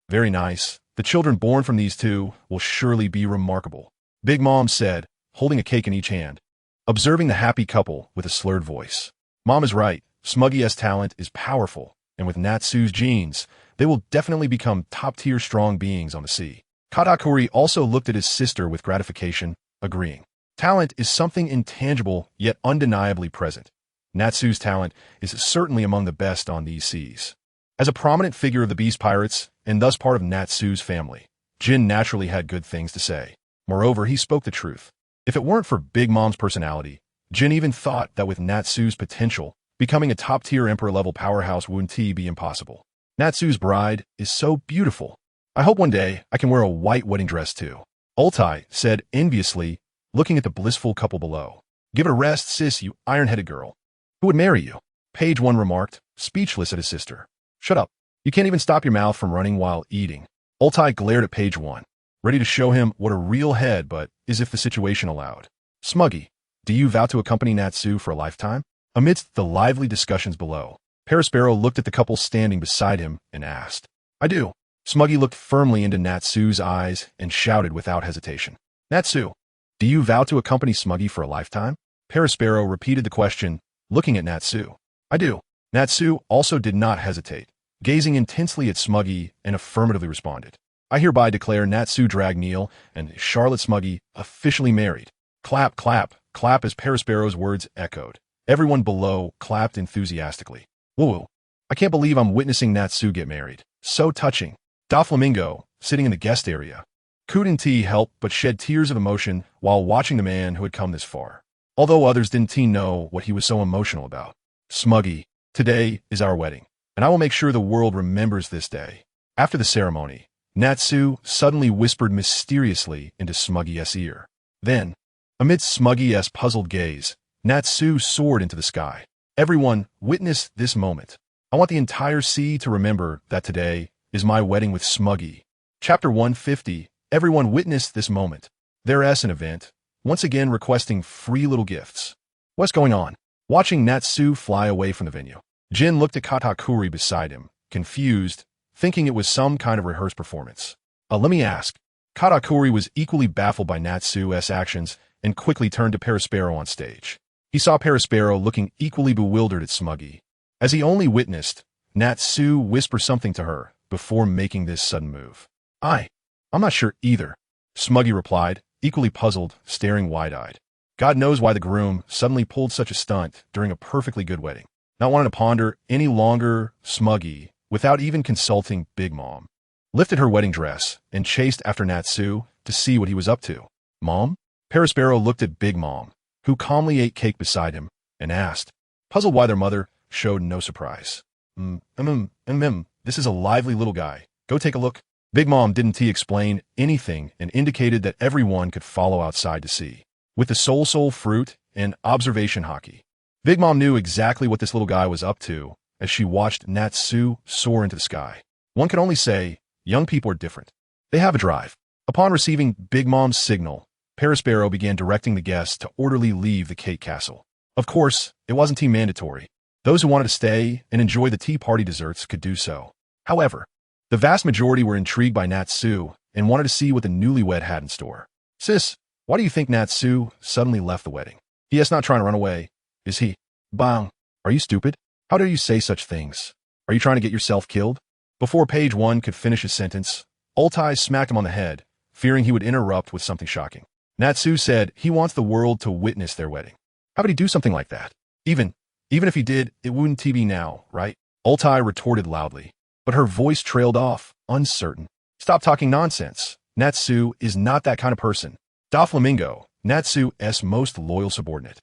Very nice. The children born from these two will surely be remarkable, Big Mom said, holding a cake in each hand, observing the happy couple with a slurred voice. Mom is right. Smuggy's talent is powerful, and with Natsu's genes, they will definitely become top-tier strong beings on the sea. Katakuri also looked at his sister with gratification, agreeing. Talent is something intangible yet undeniably present. Natsu's talent is certainly among the best on these seas. As a prominent figure of the Beast Pirates, and thus part of Natsu's family, Jin naturally had good things to say. Moreover, he spoke the truth. If it weren't for Big Mom's personality, Jin even thought that with Natsu's potential, becoming a top-tier emperor-level powerhouse wouldn't be impossible. Natsu's bride is so beautiful. I hope one day I can wear a white wedding dress too, Ultai said enviously, looking at the blissful couple below. Give it a rest, sis, you iron-headed girl. Who would marry you? Page One remarked, speechless at his sister. Shut up. You can't even stop your mouth from running while eating. Ultai glared at Page One, ready to show him what a real head, but as if the situation allowed. Smuggy, do you vow to accompany Natsu for a lifetime? Amidst the lively discussions below, Perospero looked at the couple standing beside him and asked. I do. Smuggy looked firmly into Natsu's eyes and shouted without hesitation. Natsu, do you vow to accompany Smuggy for a lifetime? Perospero repeated the question, looking at Natsu. I do. Natsu also did not hesitate, gazing intensely at Smuggy and affirmatively responded. I hereby declare Natsu Dragneel and Charlotte Smuggy officially married. Clap, clap, clap as Perospero's words echoed. Everyone below clapped enthusiastically. Woo! I can't believe I'm witnessing Natsu get married. So touching. Doflamingo, sitting in the guest area, couldn't help but shed tears of emotion while watching the man who had come this far. Although others didn't know what he was so emotional about. Smuggy, today is our wedding, and I will make sure the world remembers this day. After the ceremony, Natsu suddenly whispered mysteriously into Smuggy's ear. Then, amidst Smuggy's puzzled gaze, Natsu soared into the sky. Everyone witnessed this moment. I want the entire sea to remember that today is my wedding with Smuggy. Chapter 150. Everyone witnessed this moment. There's an event, once again requesting free little gifts. What's going on? Watching Natsu fly away from the venue, Jin looked at Katakuri beside him, confused, thinking it was some kind of rehearsed performance. Let me ask. Katakuri was equally baffled by Natsu's actions and quickly turned to Perospero on stage. He saw Perospero looking equally bewildered at Smuggy. As he only witnessed, Natsu whisper something to her before making this sudden move. I'm not sure either, Smuggy replied, equally puzzled, staring wide-eyed. God knows why the groom suddenly pulled such a stunt during a perfectly good wedding. Not wanting to ponder any longer, Smuggy, without even consulting Big Mom, lifted her wedding dress and chased after Natsu to see what he was up to. Mom? Perospero looked at Big Mom, who calmly ate cake beside him, and asked, puzzled why their mother showed no surprise. This is a lively little guy. Go take a look. Big Mom didn't explain anything and indicated that everyone could follow outside to see. With the soul fruit and observation hockey, Big Mom knew exactly what this little guy was up to as she watched Natsu soar into the sky. One can only say, young people are different. They have a drive. Upon receiving Big Mom's signal, Perospero began directing the guests to orderly leave the cake castle. Of course, it wasn't mandatory. Those who wanted to stay and enjoy the tea party desserts could do so. However, the vast majority were intrigued by Natsu and wanted to see what the newlywed had in store. Sis, why do you think Natsu suddenly left the wedding? He is not trying to run away, is he? Bang. Are you stupid? How dare you say such things? Are you trying to get yourself killed? Before Page One could finish his sentence, Ultai smacked him on the head, fearing he would interrupt with something shocking. Natsu said he wants the world to witness their wedding. How would he do something like that? Even if he did, it wouldn't be now, right? Ultai retorted loudly, but her voice trailed off, uncertain. Stop talking nonsense. Natsu is not that kind of person. Doflamingo, Natsu's most loyal subordinate,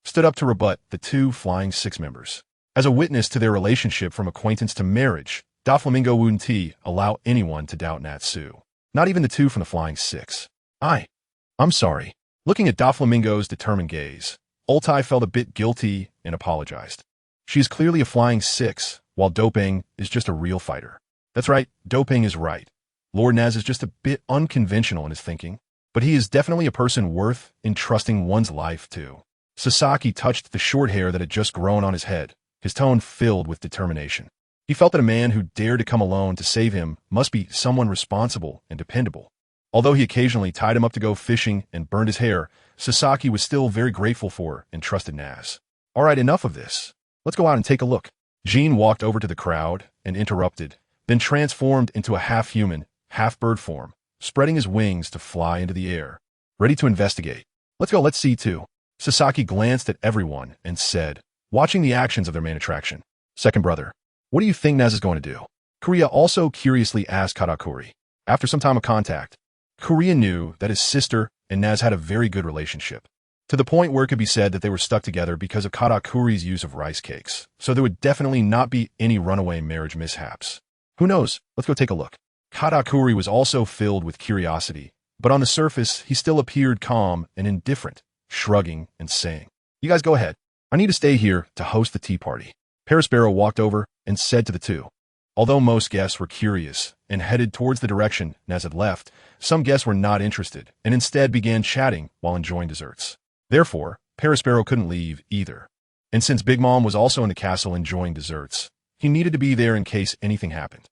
stood up to rebut the two Flying Six members. As a witness to their relationship from acquaintance to marriage, Doflamingo wouldn't allow anyone to doubt Natsu. Not even the two from the Flying Six. I'm sorry. Looking at Doflamingo's determined gaze, Ultai felt a bit guilty and apologized. She is clearly a Flying Six, while Doping is just a real fighter. That's right, Doping is right. Lord Naz is just a bit unconventional in his thinking, but he is definitely a person worth entrusting one's life to. Sasaki touched the short hair that had just grown on his head, his tone filled with determination. He felt that a man who dared to come alone to save him must be someone responsible and dependable. Although he occasionally tied him up to go fishing and burned his hair, Sasaki was still very grateful for and trusted Naz. All right, enough of this. Let's go out and take a look. Jean walked over to the crowd and interrupted, then transformed into a half-human, half-bird form, spreading his wings to fly into the air. Ready to investigate. Let's go, let's see too. Sasaki glanced at everyone and said, watching the actions of their main attraction. Second brother, what do you think Naz is going to do? Kuria also curiously asked Katakuri. After some time of contact, Kuria knew that his sister and Naz had a very good relationship, to the point where it could be said that they were stuck together because of Katakuri's use of rice cakes, so there would definitely not be any runaway marriage mishaps. Who knows? Let's go take a look. Katakuri was also filled with curiosity, but on the surface, he still appeared calm and indifferent, shrugging and saying, you guys go ahead. I need to stay here to host the tea party. Parasparrow walked over and said to the two. Although most guests were curious and headed towards the direction Naz had left, some guests were not interested and instead began chatting while enjoying desserts. Therefore, Parasparrow couldn't leave either. And since Big Mom was also in the castle enjoying desserts, he needed to be there in case anything happened.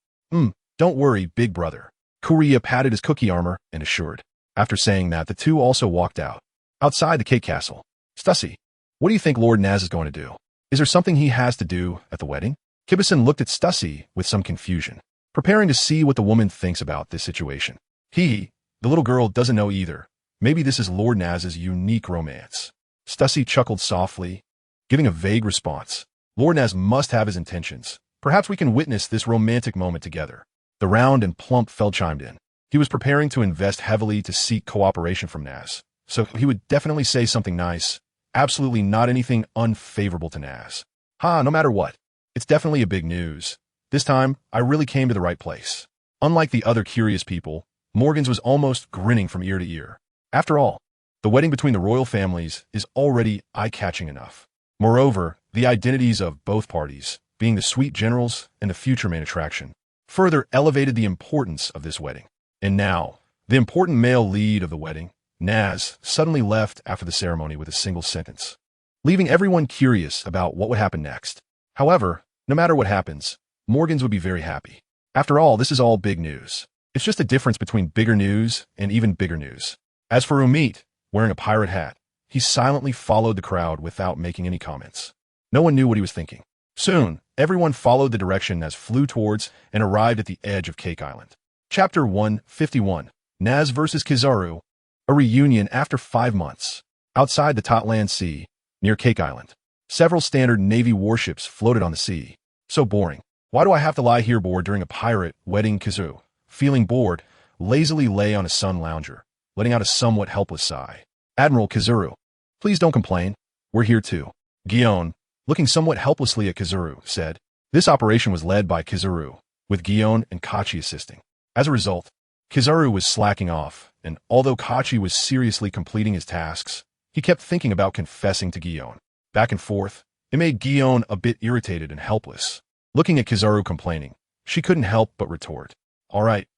Don't worry, big brother. Kuria patted his cookie armor and assured. After saying that, the two also walked out. Outside the cake castle. Stussy, what do you think Lord Naz is going to do? Is there something he has to do at the wedding? Kibison looked at Stussy with some confusion, preparing to see what the woman thinks about this situation. The little girl doesn't know either. Maybe this is Lord Naz's unique romance. Stussy chuckled softly, giving a vague response. Lord Naz must have his intentions. Perhaps we can witness this romantic moment together. The round and plump Feld chimed in. He was preparing to invest heavily to seek cooperation from Naz, so he would definitely say something nice. Absolutely not anything unfavorable to Naz. No matter what. It's definitely a big news. This time, I really came to the right place. Unlike the other curious people, Morgan's was almost grinning from ear to ear. After all, the wedding between the royal families is already eye-catching enough. Moreover, the identities of both parties, being the sweet generals and the future main attraction, further elevated the importance of this wedding. And now, the important male lead of the wedding, Naz, suddenly left after the ceremony with a single sentence, leaving everyone curious about what would happen next. However, no matter what happens, Morgan's would be very happy. After all, this is all big news. It's just a difference between bigger news and even bigger news. As for Umit, wearing a pirate hat, he silently followed the crowd without making any comments. No one knew what he was thinking. Soon, everyone followed the direction Naz flew towards and arrived at the edge of Cake Island. Chapter 151, Naz vs. Kizaru, a reunion after 5 months. Outside the Totland Sea, near Cake Island, several standard Navy warships floated on the sea. So boring. Why do I have to lie here bored during a pirate wedding? Kizaru, feeling bored, lazily lay on a sun lounger, letting out a somewhat helpless sigh. Admiral Kizaru, please don't complain. We're here too. Gion, looking somewhat helplessly at Kizaru, said. This operation was led by Kizaru, with Gion and Kachi assisting. As a result, Kizaru was slacking off, and although Kachi was seriously completing his tasks, he kept thinking about confessing to Gion. Back and forth, it made Gion a bit irritated and helpless. Looking at Kizaru complaining, she couldn't help but retort. All right.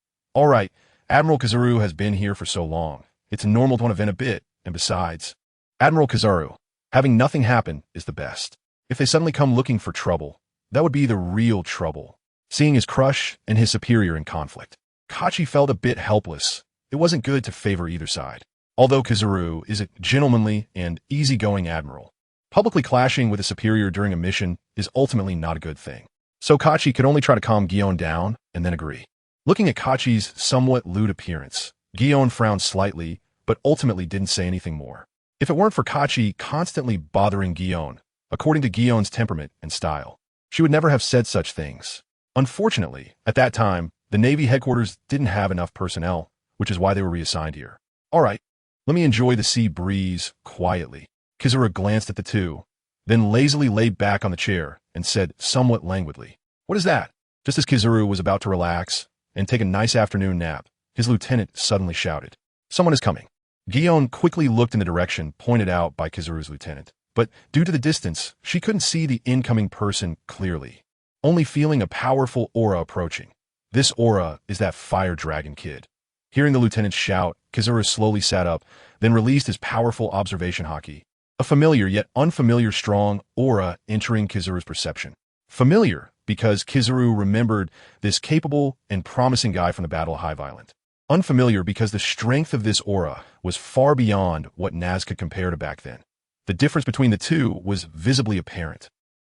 Admiral Kizaru has been here for so long. It's normal to want to vent a bit, and besides, Admiral Kizaru, having nothing happen is the best. If they suddenly come looking for trouble, that would be the real trouble. Seeing his crush and his superior in conflict, Kachi felt a bit helpless. It wasn't good to favor either side. Although Kizaru is a gentlemanly and easygoing admiral, publicly clashing with a superior during a mission is ultimately not a good thing. So Kachi could only try to calm Gion down and then agree. Looking at Kachi's somewhat lewd appearance, Gion frowned slightly, but ultimately didn't say anything more. If it weren't for Kachi constantly bothering Gion, according to Gion's temperament and style, she would never have said such things. Unfortunately, at that time, the Navy headquarters didn't have enough personnel, which is why they were reassigned here. All right, let me enjoy the sea breeze quietly. Kizaru glanced at the two, then lazily lay back on the chair and said somewhat languidly, "What is that?" Just as Kizaru was about to relax and take a nice afternoon nap, his lieutenant suddenly shouted, "Someone is coming." Gion quickly looked in the direction pointed out by Kizaru's lieutenant, but due to the distance, she couldn't see the incoming person clearly, only feeling a powerful aura approaching. This aura is that fire dragon kid. Hearing the lieutenant's shout, Kizaru slowly sat up, then released his powerful observation haki. A familiar yet unfamiliar strong aura entering Kizaru's perception. Familiar because Kizaru remembered this capable and promising guy from the Battle of High Violent. Unfamiliar because the strength of this aura was far beyond what Naz could compare to back then. The difference between the two was visibly apparent.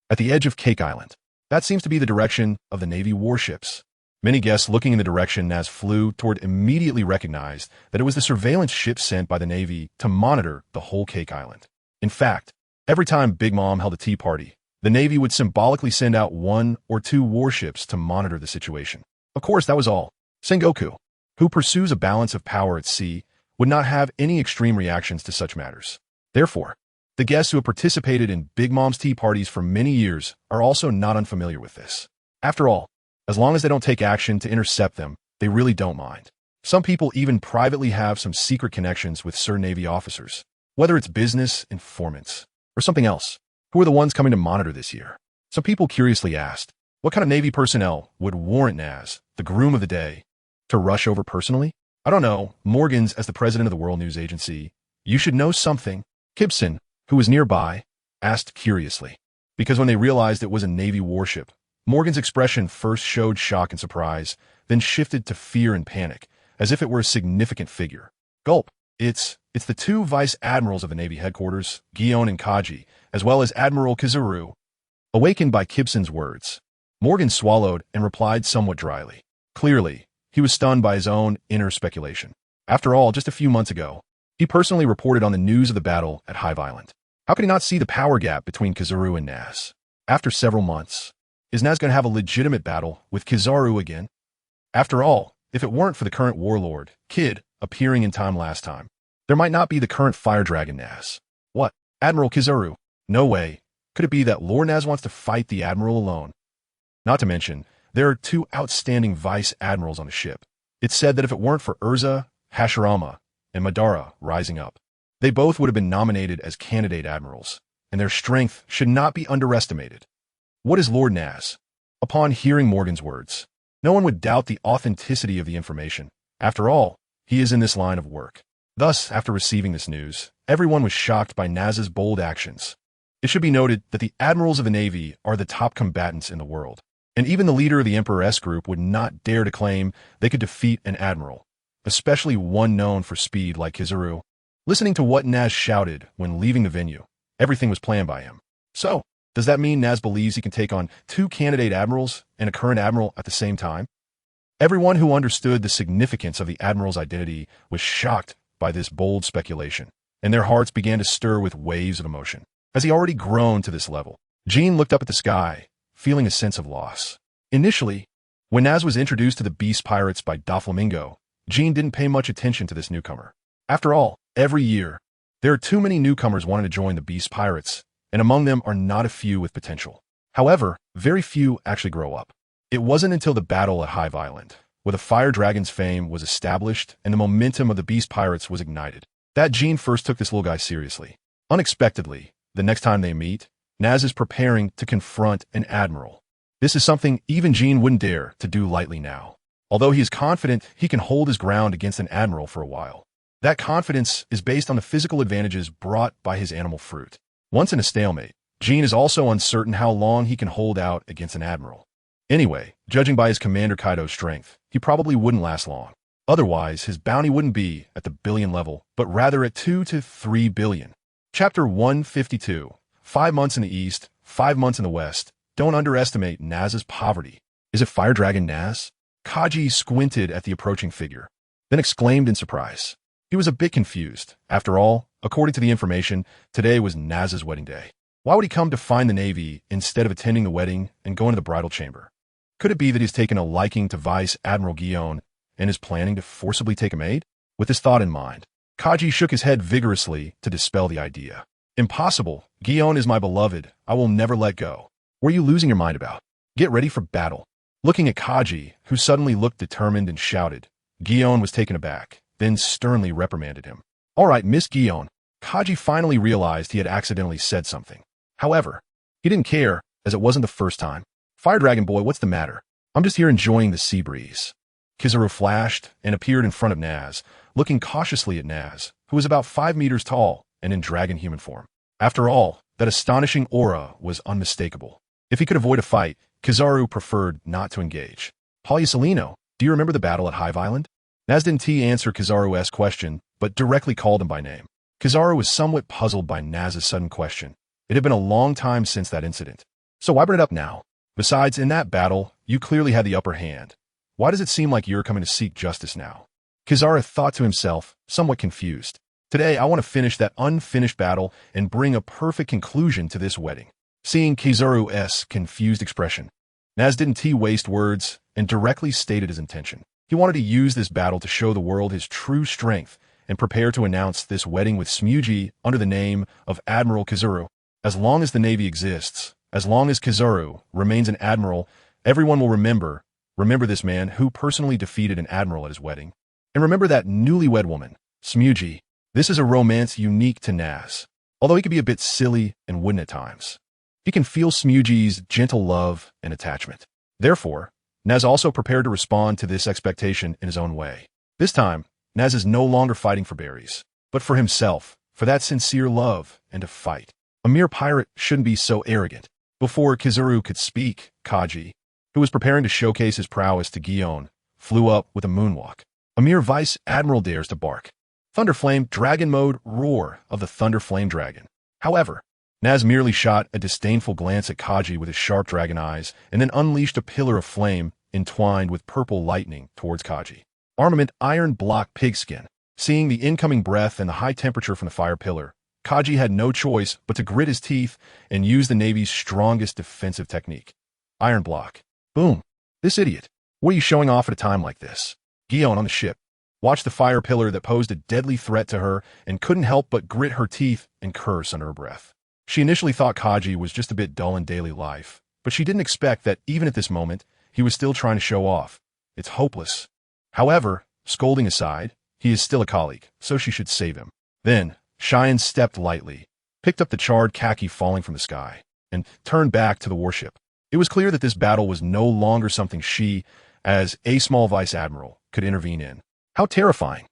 At the edge of Cake Island, that seems to be the direction of the Navy warships. Many guests looking in the direction Naz flew toward immediately recognized that it was the surveillance ship sent by the Navy to monitor the whole Cake Island. In fact, every time Big Mom held a tea party, the Navy would symbolically send out 1 or 2 warships to monitor the situation. Of course, that was all. Sengoku, who pursues a balance of power at sea, would not have any extreme reactions to such matters. Therefore, the guests who have participated in Big Mom's tea parties for many years are also not unfamiliar with this. After all, as long as they don't take action to intercept them, they really don't mind. Some people even privately have some secret connections with certain Navy officers, whether it's business, informants, or something else. Who are the ones coming to monitor this year? Some people curiously asked, what kind of Navy personnel would warrant Naz, the groom of the day, to rush over personally? I don't know. Morgans, as the president of the World News Agency, you should know something. Gibson, who was nearby, asked curiously, because when they realized it was a Navy warship, Morgan's expression first showed shock and surprise, then shifted to fear and panic, as if it were a significant figure. Gulp. It's the 2 vice admirals of the Navy headquarters, Gion and Kaji, as well as Admiral Kizaru. Awakened by Gibson's words, Morgan swallowed and replied somewhat dryly. Clearly, he was stunned by his own inner speculation. After all, just a few months ago, he personally reported on the news of the battle at High Violent. How could he not see the power gap between Kizaru and Naz? After several months, is Naz going to have a legitimate battle with Kizaru again? After all, if it weren't for the current warlord, Kid, appearing in time last time, there might not be the current fire dragon Naz. What? Admiral Kizaru? No way. Could it be that Lord Naz wants to fight the admiral alone? Not to mention, there are 2 outstanding vice admirals on the ship. It's said that if it weren't for Erza, Hashirama, and Madara rising up, they both would have been nominated as candidate admirals, and their strength should not be underestimated. What is Lord Naz? Upon hearing Morgan's words, no one would doubt the authenticity of the information. After all, he is in this line of work. Thus, after receiving this news, everyone was shocked by Naz's bold actions. It should be noted that the admirals of the Navy are the top combatants in the world, and even the leader of the Emperor S group would not dare to claim they could defeat an admiral, especially one known for speed like Kizaru. Listening to what Naz shouted when leaving the venue, everything was planned by him. So, does that mean Naz believes he can take on 2 candidate admirals and a current admiral at the same time? Everyone who understood the significance of the admiral's identity was shocked by this bold speculation, and their hearts began to stir with waves of emotion. As he already grown to this level, Jean looked up at the sky, feeling a sense of loss. Initially, when Naz was introduced to the Beast Pirates by Doflamingo, Jean didn't pay much attention to this newcomer. After all, every year, there are too many newcomers wanting to join the Beast Pirates, and among them are not a few with potential. However, very few actually grow up. It wasn't until the battle at High Violent, where the Fire Dragon's fame was established and the momentum of the Beast Pirates was ignited, that Jean first took this little guy seriously. Unexpectedly, the next time they meet, Naz is preparing to confront an admiral. This is something even Jean wouldn't dare to do lightly now, although he is confident he can hold his ground against an admiral for a while. That confidence is based on the physical advantages brought by his animal fruit. Once in a stalemate, Jean is also uncertain how long he can hold out against an admiral. Anyway, judging by his Commander Kaido's strength, he probably wouldn't last long. Otherwise, his bounty wouldn't be at the billion level, but rather at 2 to 3 billion. Chapter 152. 5 months in the east, 5 months in the west. Don't underestimate Naz's poverty. Is it Fire Dragon Naz? Kaji squinted at the approaching figure. then exclaimed in surprise. He was a bit confused. After all, according to the information, today was Naz's wedding day. Why would he come to find the Navy instead of attending the wedding and going to the bridal chamber? Could it be that he's taken a liking to Vice Admiral Guion and is planning to forcibly take a maid? With this thought in mind, Kaji shook his head vigorously to dispel the idea. Impossible. Guion is my beloved. I will never let go. What are you losing your mind about? Get ready for battle. Looking at Kaji, who suddenly looked determined and shouted, Guion was taken aback, then sternly reprimanded him. All right, Miss Guion. Kaji finally realized he had accidentally said something. However, he didn't care, as it wasn't the first time. Fire Dragon Boy, what's the matter? I'm just here enjoying the sea breeze. Kizaru flashed and appeared in front of Naz, looking cautiously at Naz, who was about 5 meters tall and in dragon human form. After all, that astonishing aura was unmistakable. If he could avoid a fight, Kizaru preferred not to engage. Polyusolino, do you remember the battle at Hive Island? Naz didn't answer Kizaru's question, but directly called him by name. Kizaru was somewhat puzzled by Naz's sudden question. It had been a long time since that incident. So why bring it up now? Besides, in that battle, you clearly had the upper hand. Why does it seem like you're coming to seek justice now? Kizaru thought to himself, somewhat confused. Today, I want to finish that unfinished battle and bring a perfect conclusion to this wedding. Seeing Kizaru's confused expression, Naz didn't waste words and directly stated his intention. He wanted to use this battle to show the world his true strength and prepare to announce this wedding with Smuji under the name of Admiral Kizaru. As long as the Navy exists, as long as Kizaru remains an admiral, everyone will remember this man who personally defeated an admiral at his wedding. And remember that newlywed woman, Smuji. This is a romance unique to Naz, although he can be a bit silly and wooden at times. He can feel Smuji's gentle love and attachment. Therefore, Naz also prepared to respond to this expectation in his own way. This time, Naz is no longer fighting for berries, but for himself, for that sincere love and to fight. A mere pirate shouldn't be so arrogant. Before Kizaru could speak, Kaji, who was preparing to showcase his prowess to Guion, flew up with a moonwalk. A mere vice admiral dares to bark. Thunderflame Dragon Mode roar of the Thunder Flame Dragon. However, Naz merely shot a disdainful glance at Kaji with his sharp dragon eyes and then unleashed a pillar of flame entwined with purple lightning towards Kaji. Armament Iron Block Pigskin. Seeing the incoming breath and the high temperature from the fire pillar, Kaji had no choice but to grit his teeth and use the Navy's strongest defensive technique. Iron Block. Boom. This idiot. What are you showing off at a time like this? Guion on the ship watched the fire pillar that posed a deadly threat to her and couldn't help but grit her teeth and curse under her breath. She initially thought Kaji was just a bit dull in daily life, but she didn't expect that even at this moment, he was still trying to show off. It's hopeless. However, scolding aside, he is still a colleague, so she should save him. Then, Cheyenne stepped lightly, picked up the charred khaki falling from the sky, and turned back to the warship. It was clear that this battle was no longer something she, as a small vice admiral, could intervene in. How terrifying.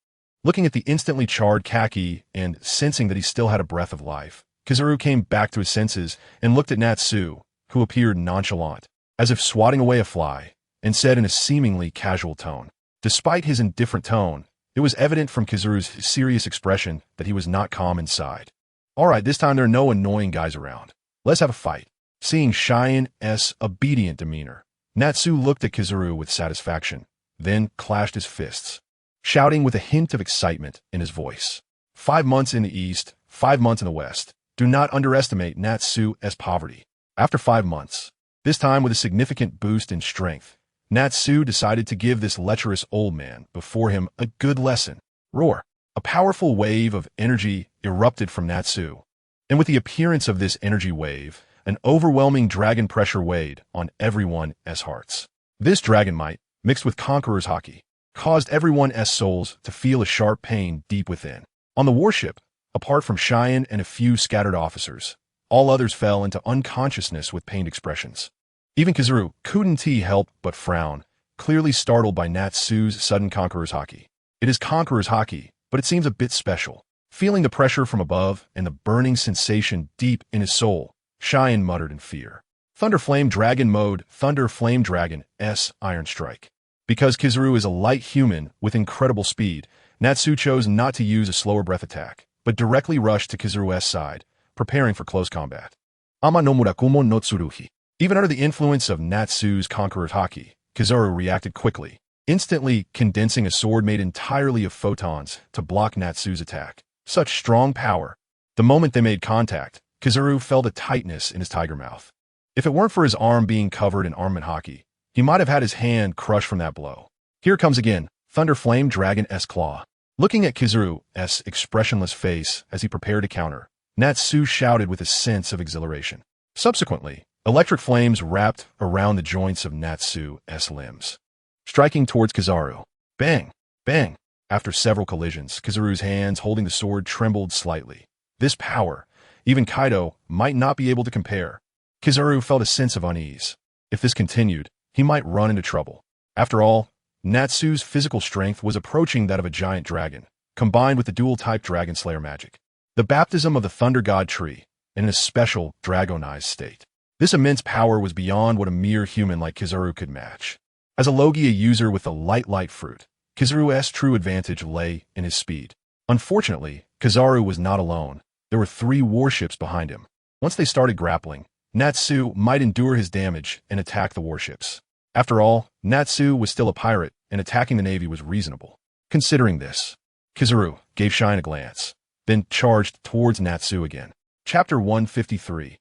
Looking at the instantly charred khaki and sensing that he still had a breath of life, Kizaru came back to his senses and looked at Natsu, who appeared nonchalant, as if swatting away a fly, and said in a seemingly casual tone. Despite his indifferent tone, it was evident from Kizaru's serious expression that he was not calm inside. All right, this time there are no annoying guys around. Let's have a fight. Seeing Cheyenne's obedient demeanor, Natsu looked at Kizaru with satisfaction, then clashed his fists, shouting with a hint of excitement in his voice. 5 months in the east, 5 months in the west. Do not underestimate Natsu's poverty. After 5 months, this time with a significant boost in strength, Natsu decided to give this lecherous old man before him a good lesson. Roar. A powerful wave of energy erupted from Natsu, and with the appearance of this energy wave, an overwhelming dragon pressure weighed on everyone's hearts. This dragon might, mixed with Conqueror's Haki, caused everyone's souls to feel a sharp pain deep within. On the warship, apart from Cheyenne and a few scattered officers, all others fell into unconsciousness with pained expressions. Even Kizaru couldn't help but frown, clearly startled by Natsu's sudden Conqueror's Haki. It is Conqueror's Haki, but it seems a bit special. Feeling the pressure from above and the burning sensation deep in his soul, Cheyenne muttered in fear. Thunder Flame Dragon Mode Thunder Flame Dragon S Iron Strike. Because Kizaru is a light human with incredible speed, Natsu chose not to use a slower breath attack, but directly rushed to Kizaru's side, preparing for close combat. Ama no Murakumo no Tsuruhi. Even under the influence of Natsu's Conqueror's Haki, Kizaru reacted quickly, instantly condensing a sword made entirely of photons to block Natsu's attack. Such strong power. The moment they made contact, Kizaru felt a tightness in his tiger mouth. If it weren't for his arm being covered in armament hockey, he might have had his hand crushed from that blow. Here comes again, Thunder Flame Dragon-S Claw. Looking at Kizaru's expressionless face as he prepared to counter, Natsu shouted with a sense of exhilaration. Subsequently, electric flames wrapped around the joints of Natsu's limbs, striking towards Kizaru. Bang! Bang! After several collisions, Kizaru's hands holding the sword trembled slightly. This power, even Kaido might not be able to compare. Kizaru felt a sense of unease. If this continued, he might run into trouble. After all, Natsu's physical strength was approaching that of a giant dragon, combined with the dual-type Dragon Slayer magic. The baptism of the Thunder God Tree, in a special, dragonized state. This immense power was beyond what a mere human like Kizaru could match. As a Logia user with the light fruit, Kizaru's true advantage lay in his speed. Unfortunately, Kizaru was not alone. There were 3 warships behind him. Once they started grappling, Natsu might endure his damage and attack the warships. After all, Natsu was still a pirate, and attacking the Navy was reasonable. Considering this, Kizaru gave Shine a glance, then charged towards Natsu again. Chapter 153.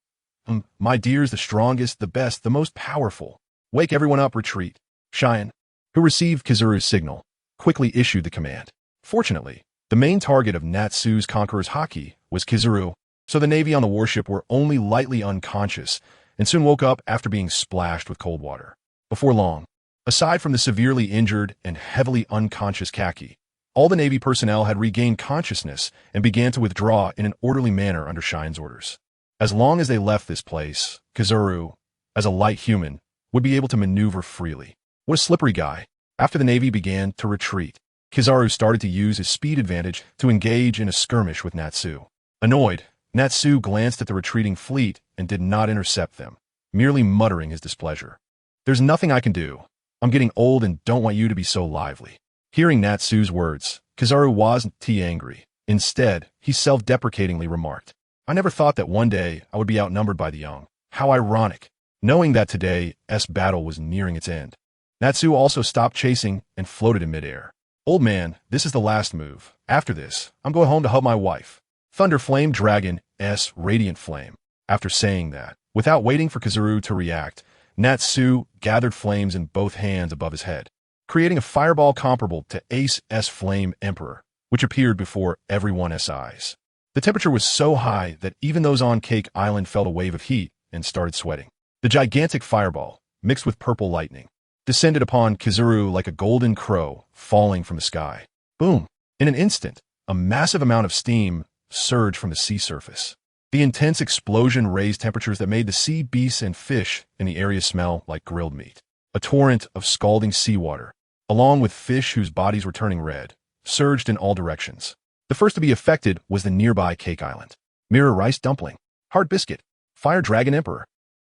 My dear's the strongest, the best, the most powerful. Wake everyone up, retreat. Shine, who received Kizaru's signal, quickly issued the command. Fortunately, the main target of Natsu's Conqueror's Haki was Kizaru, so the Navy on the warship were only lightly unconscious and soon woke up after being splashed with cold water. Before long, aside from the severely injured and heavily unconscious Kaki, all the Navy personnel had regained consciousness and began to withdraw in an orderly manner under Shine's orders. As long as they left this place, Kizaru, as a light human, would be able to maneuver freely. What a slippery guy. After the Navy began to retreat, Kizaru started to use his speed advantage to engage in a skirmish with Natsu. Annoyed, Natsu glanced at the retreating fleet and did not intercept them, merely muttering his displeasure. There's nothing I can do. I'm getting old and don't want you to be so lively. Hearing Natsu's words, Kizaru wasn't too angry. Instead, he self-deprecatingly remarked, I never thought that one day I would be outnumbered by the young. How ironic. Knowing that today's battle was nearing its end, Natsu also stopped chasing and floated in midair. Old man, this is the last move. After this, I'm going home to hug my wife. Thunder Flame Dragon-S Radiant Flame. After saying that, without waiting for Kizaru to react, Natsu gathered flames in both hands above his head, creating a fireball comparable to Ace's Flame Emperor, which appeared before everyone's eyes. The temperature was so high that even those on Cake Island felt a wave of heat and started sweating. The gigantic fireball, mixed with purple lightning, descended upon Kizaru like a golden crow falling from the sky. Boom! In an instant, a massive amount of steam surged from the sea surface. The intense explosion raised temperatures that made the sea beasts and fish in the area smell like grilled meat. A torrent of scalding seawater, along with fish whose bodies were turning red, surged in all directions. The first to be affected was the nearby Cake Island. Mirror Rice Dumpling, Hard Biscuit, Fire Dragon Emperor.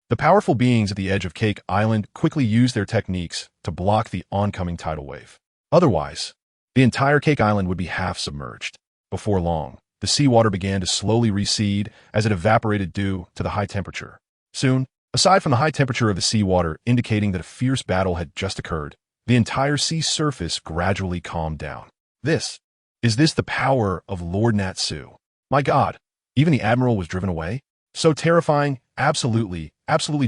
The powerful beings at the edge of Cake Island quickly used their techniques to block the oncoming tidal wave. Otherwise, the entire Cake Island would be half submerged. Before long, the seawater began to slowly recede as it evaporated due to the high temperature. Soon, aside from the high temperature of the seawater indicating that a fierce battle had just occurred, the entire sea surface gradually calmed down. Is this the power of Lord Natsu? My God, even the Admiral was driven away? So terrifying, absolutely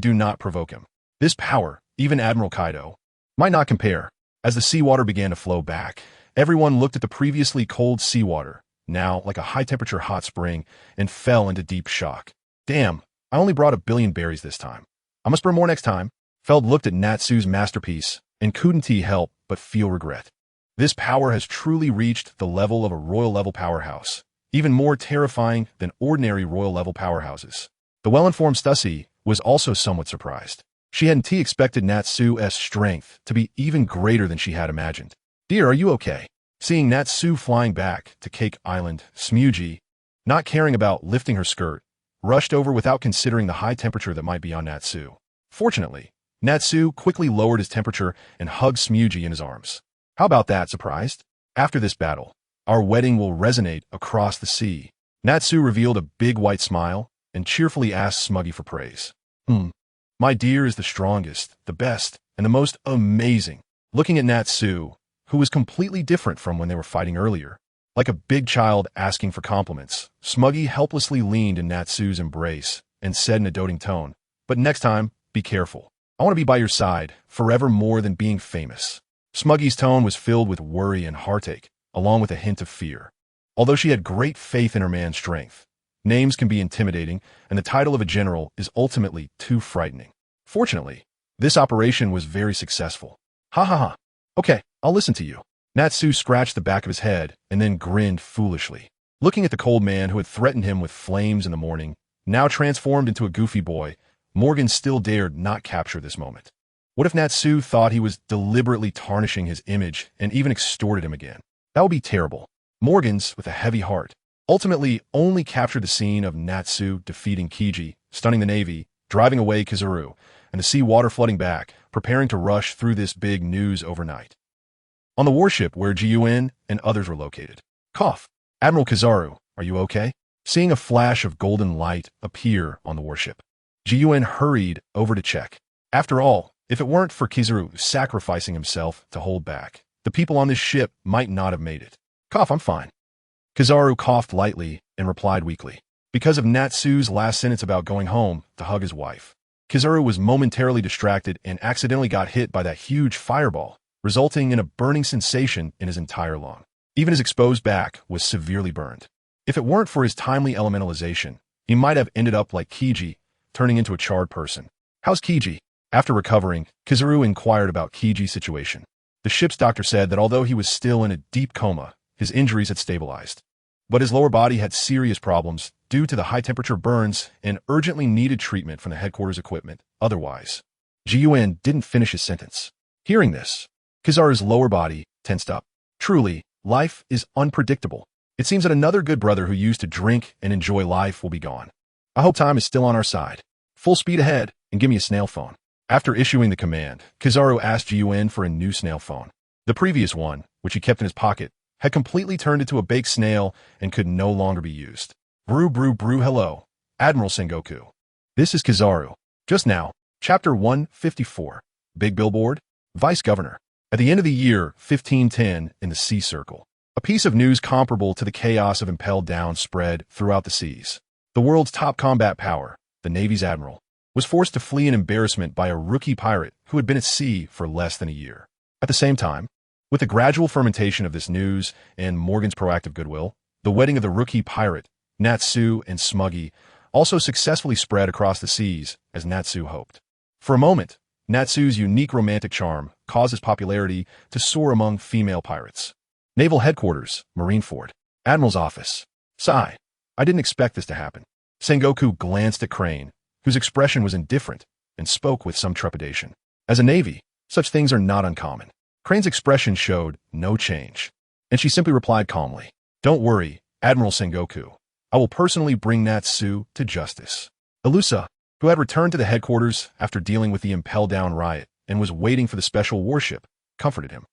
do not provoke him. This power, even Admiral Kaido, might not compare. As the seawater began to flow back, everyone looked at the previously cold seawater, now like a high-temperature hot spring, and fell into deep shock. Damn, I only brought 1 billion berries this time. I must bring more next time. Feld looked at Natsu's masterpiece and couldn't help but feel regret. This power has truly reached the level of a royal-level powerhouse, even more terrifying than ordinary royal-level powerhouses. The well-informed Stussy was also somewhat surprised. She hadn't expected Natsu's strength to be even greater than she had imagined. Dear, are you okay? Seeing Natsu flying back to Cake Island, Smuji, not caring about lifting her skirt, rushed over without considering the high temperature that might be on Natsu. Fortunately, Natsu quickly lowered his temperature and hugged Smuji in his arms. How about that, surprised? After this battle, our wedding will resonate across the sea. Natsu revealed a big white smile and cheerfully asked Smuggy for praise. My dear is the strongest, the best, and the most amazing. looking at Natsu, who was completely different from when they were fighting earlier. Like a big child asking for compliments, Smuggy helplessly leaned in Natsu's embrace and said in a doting tone, "But next time, be careful. I want to be by your side, forever more than being famous." Smuggy's tone was filled with worry and heartache, along with a hint of fear. Although she had great faith in her man's strength, names can be intimidating, and the title of a general is ultimately too frightening. Fortunately, this operation was very successful. Ha ha ha. Okay, I'll listen to you. Natsu scratched the back of his head and then grinned foolishly. Looking at the cold man who had threatened him with flames in the morning, now transformed into a goofy boy, Morgan still dared not capture this moment. What if Natsu thought he was deliberately tarnishing his image and even extorted him again? That would be terrible. Morgan's, with a heavy heart, ultimately only captured the scene of Natsu defeating Kiji, stunning the Navy, driving away Kizaru, and the sea water flooding back, preparing to rush through this big news overnight. On the warship where Gun and others were located. Cough. Admiral Kizaru, are you okay? Seeing a flash of golden light appear on the warship, Gun hurried over to check. After all, if it weren't for Kizaru sacrificing himself to hold back, the people on this ship might not have made it. Cough, I'm fine. Kizaru coughed lightly and replied weakly. Because of Natsu's last sentence about going home to hug his wife, Kizaru was momentarily distracted and accidentally got hit by that huge fireball, resulting in a burning sensation in his entire lung. Even his exposed back was severely burned. If it weren't for his timely elementalization, he might have ended up like Kiji, turning into a charred person. How's Kiji? After recovering, Kizaru inquired about Kiji's situation. The ship's doctor said that although he was still in a deep coma, his injuries had stabilized. But his lower body had serious problems due to the high-temperature burns and urgently needed treatment from the headquarters equipment. Otherwise, Gun didn't finish his sentence. Hearing this, Kizaru's lower body tensed up. Truly, life is unpredictable. It seems that another good brother who used to drink and enjoy life will be gone. I hope time is still on our side. Full speed ahead, and give me a snail phone. After issuing the command, Kizaru asked Gun for a new snail phone. The previous one, which he kept in his pocket, had completely turned into a baked snail and could no longer be used. Brew, hello, Admiral Sengoku. This is Kizaru. Just now, Chapter 154, Big Billboard, Vice Governor. At the end of the year 1510 in the Sea Circle, a piece of news comparable to the chaos of Impelled Down spread throughout the seas. The world's top combat power, the Navy's admiral, was forced to flee in embarrassment by a rookie pirate who had been at sea for less than a year. At the same time, with the gradual fermentation of this news and Morgan's proactive goodwill, the wedding of the rookie pirate, Natsu and Smuggy, also successfully spread across the seas as Natsu hoped. For a moment, Natsu's unique romantic charm caused his popularity to soar among female pirates. Naval Headquarters, Marineford, Admiral's Office. Sigh. I didn't expect this to happen. Sengoku glanced at Crane, whose expression was indifferent, and spoke with some trepidation. As a Navy, such things are not uncommon. Crane's expression showed no change, and she simply replied calmly, "Don't worry, Admiral Sengoku. I will personally bring Natsu to justice." Elusa, who had returned to the headquarters after dealing with the Impel Down riot and was waiting for the special warship, comforted him.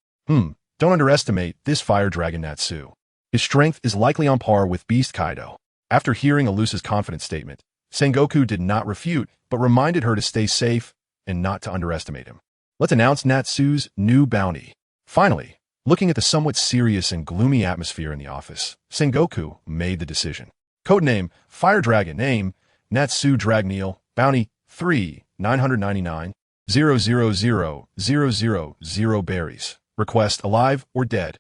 Don't underestimate this fire dragon Natsu. His strength is likely on par with Beast Kaido. After hearing Elusa's confident statement, Sengoku did not refute, but reminded her to stay safe and not to underestimate him. Let's announce Natsu's new bounty. Finally, looking at the somewhat serious and gloomy atmosphere in the office, Sengoku made the decision. Codename, Fire Dragon. Name, Natsu Dragneel. Bounty, 3,999,000,000 berries. Request, alive or dead.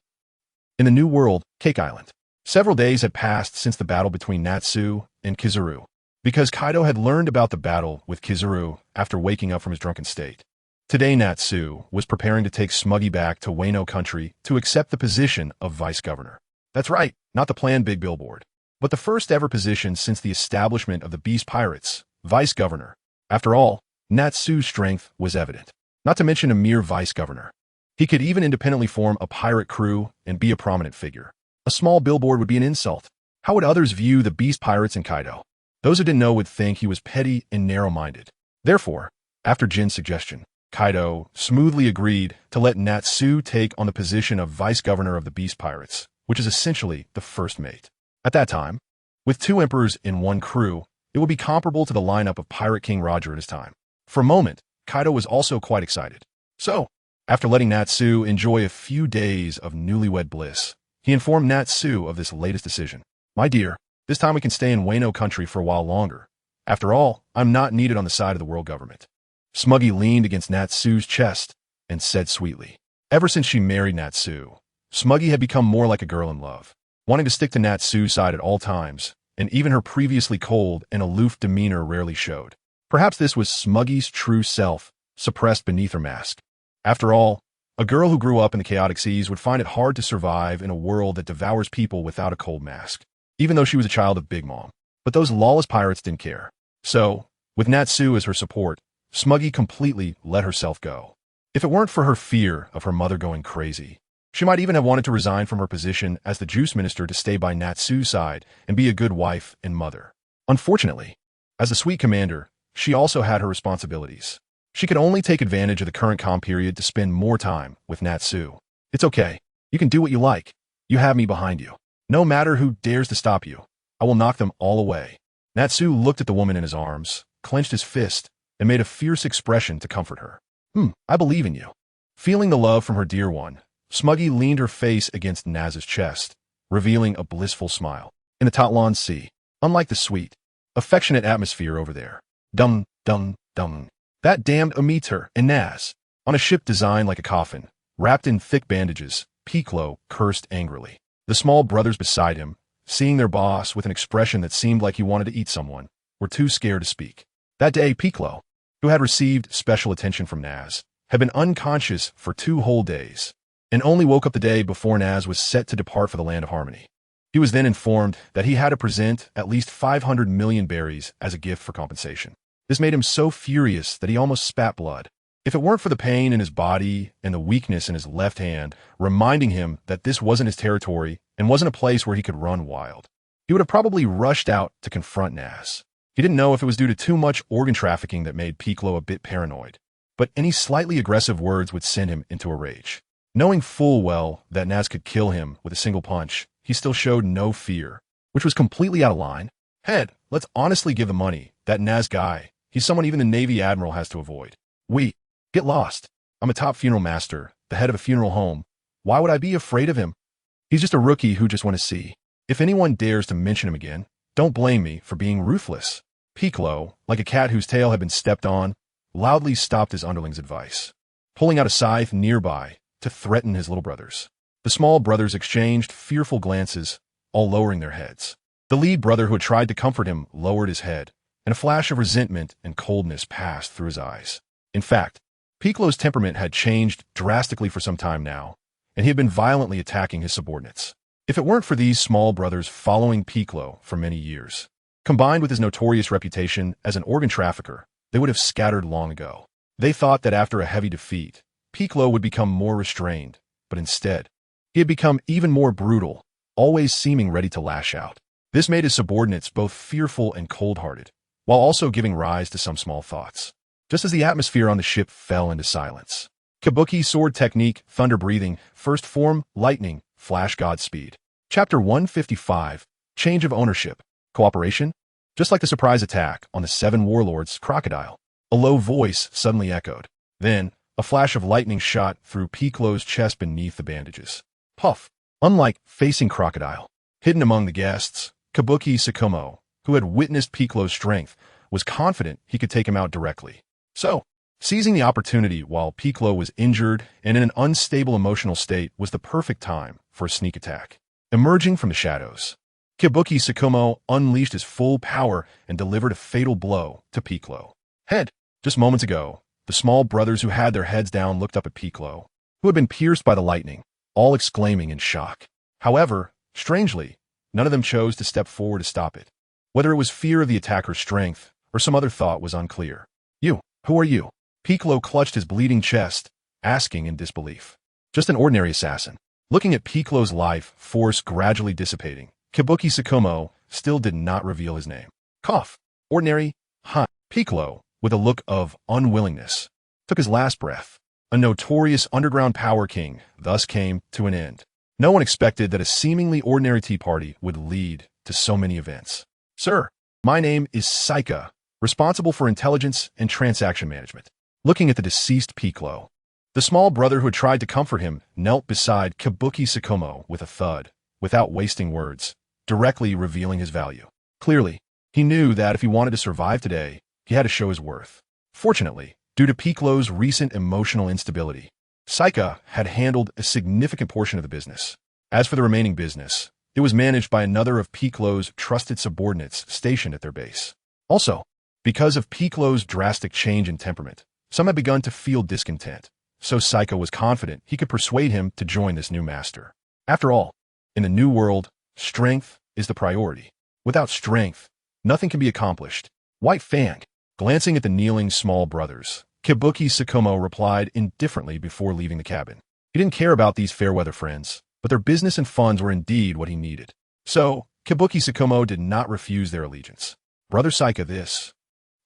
In the New World, Cake Island. Several days had passed since the battle between Natsu and Kizaru. Because Kaido had learned about the battle with Kizaru after waking up from his drunken state. Today Natsu was preparing to take Smuggy back to Wano country to accept the position of vice governor. That's right, not the planned Big Billboard, but the first ever position since the establishment of the Beast Pirates, vice governor. After all, Natsu's strength was evident, not to mention a mere vice governor. He could even independently form a pirate crew and be a prominent figure. A small billboard would be an insult. How would others view the Beast Pirates and Kaido? Those who didn't know would think he was petty and narrow-minded. Therefore, after Jin's suggestion, Kaido smoothly agreed to let Natsu take on the position of vice governor of the Beast Pirates, which is essentially the first mate. At that time, with two emperors in one crew, it would be comparable to the lineup of Pirate King Roger at his time. For a moment, Kaido was also quite excited. So, After letting Natsu enjoy a few days of newlywed bliss, he informed Natsu of this latest decision. My dear, this time we can stay in Wano country for a while longer. After all, I'm not needed on the side of the world government. Smuggy leaned against Natsu's chest and said sweetly. Ever since she married Natsu, Smuggy had become more like a girl in love, wanting to stick to Natsu's side at all times, and even her previously cold and aloof demeanor rarely showed. Perhaps this was Smuggy's true self, suppressed beneath her mask. After all, a girl who grew up in the chaotic seas would find it hard to survive in a world that devours people without a cold mask, even though she was a child of Big Mom. But those lawless pirates didn't care. So, with Natsu as her support, Smuggy completely let herself go. If it weren't for her fear of her mother going crazy, she might even have wanted to resign from her position as the juice minister to stay by Natsu's side and be a good wife and mother. Unfortunately, as the sweet commander, she also had her responsibilities. She could only take advantage of the current calm period to spend more time with Natsu. It's okay. You can do what you like. You have me behind you. No matter who dares to stop you, I will knock them all away. Natsu looked at the woman in his arms, clenched his fist, and made a fierce expression to comfort her. I believe in you. Feeling the love from her dear one, Smuggy leaned her face against Naz's chest, revealing a blissful smile. In the Tatlan Sea, unlike the sweet, affectionate atmosphere over there. Dum, dum, dum. That damned Emitter and Naz. On a ship designed like a coffin, wrapped in thick bandages, Piccolo cursed angrily. The small brothers beside him, seeing their boss with an expression that seemed like he wanted to eat someone, were too scared to speak. That day, Piccolo, who had received special attention from Naz, had been unconscious for 2 whole days, and only woke up the day before Naz was set to depart for the Land of Harmony. He was then informed that he had to present at least 500 million berries as a gift for compensation. This made him so furious that he almost spat blood. If it weren't for the pain in his body and the weakness in his left hand, reminding him that this wasn't his territory and wasn't a place where he could run wild, he would have probably rushed out to confront Naz. He didn't know if it was due to too much organ trafficking that made Piccolo a bit paranoid, but any slightly aggressive words would send him into a rage. Knowing full well that Naz could kill him with a single punch, he still showed no fear, which was completely out of line. Head, let's honestly give the money. That Naz guy, he's someone even the Navy Admiral has to avoid. Get lost. I'm a top funeral master, the head of a funeral home. Why would I be afraid of him? He's just a rookie who just want to see. If anyone dares to mention him again, don't blame me for being ruthless. Piccolo, like a cat whose tail had been stepped on, loudly stopped his underling's advice, pulling out a scythe nearby to threaten his little brothers. The small brothers exchanged fearful glances, all lowering their heads. The lead brother who had tried to comfort him lowered his head, and a flash of resentment and coldness passed through his eyes. In fact, Piccolo's temperament had changed drastically for some time now, and he had been violently attacking his subordinates. If it weren't for these small brothers following Piccolo for many years, combined with his notorious reputation as an organ trafficker, they would have scattered long ago. They thought that after a heavy defeat, Piccolo would become more restrained, but instead, he had become even more brutal, always seeming ready to lash out. This made his subordinates both fearful and cold-hearted, while also giving rise to some small thoughts. Just as the atmosphere on the ship fell into silence, Kabuki sword technique, thunder breathing, first form, lightning, flash Godspeed. Chapter 155, Change of Ownership. Cooperation? Just like the surprise attack on the 7 warlords' crocodile, a low voice suddenly echoed. Then, a flash of lightning shot through Piccolo's chest beneath the bandages. Puff! Unlike facing crocodile, hidden among the guests, Kabuki Sakumo, who had witnessed Piccolo's strength, was confident he could take him out directly. So, seizing the opportunity while Piccolo was injured and in an unstable emotional state was the perfect time for a sneak attack. Emerging from the shadows, Kabuki Sakumo unleashed his full power and delivered a fatal blow to Piccolo. Head! Just moments ago, the small brothers who had their heads down looked up at Piccolo, who had been pierced by the lightning, all exclaiming in shock. However, strangely, none of them chose to step forward to stop it. Whether it was fear of the attacker's strength or some other thought was unclear. Who are you? Piccolo clutched his bleeding chest, asking in disbelief. Just an ordinary assassin. Looking at Piccolo's life force gradually dissipating, Kabuki Sakumo still did not reveal his name. Cough. Ordinary? Huh. Piccolo, with a look of unwillingness, took his last breath. A notorious underground power king thus came to an end. No one expected that a seemingly ordinary tea party would lead to so many events. Sir, my name is Saika, responsible for intelligence and transaction management. Looking at the deceased Piccolo, The small brother who had tried to comfort him knelt beside Kabuki Tsukumo with a thud, without wasting words, directly revealing his value. Clearly, he knew that if he wanted to survive today, he had to show his worth. Fortunately, due to Piccolo's recent emotional instability, Saika had handled a significant portion of the business. As for the remaining business, it was managed by another of Piccolo's trusted subordinates stationed at their base. Also, because of Piccolo's drastic change in temperament, some had begun to feel discontent, so Saika was confident he could persuade him to join this new master. After all, in the new world, strength is the priority. Without strength, nothing can be accomplished. White Fang, glancing at the kneeling small brothers, Kabuki Tsukumo replied indifferently before leaving the cabin. He didn't care about these fair-weather friends, but their business and funds were indeed what he needed. So, Kabuki Tsukumo did not refuse their allegiance. Brother Saika this.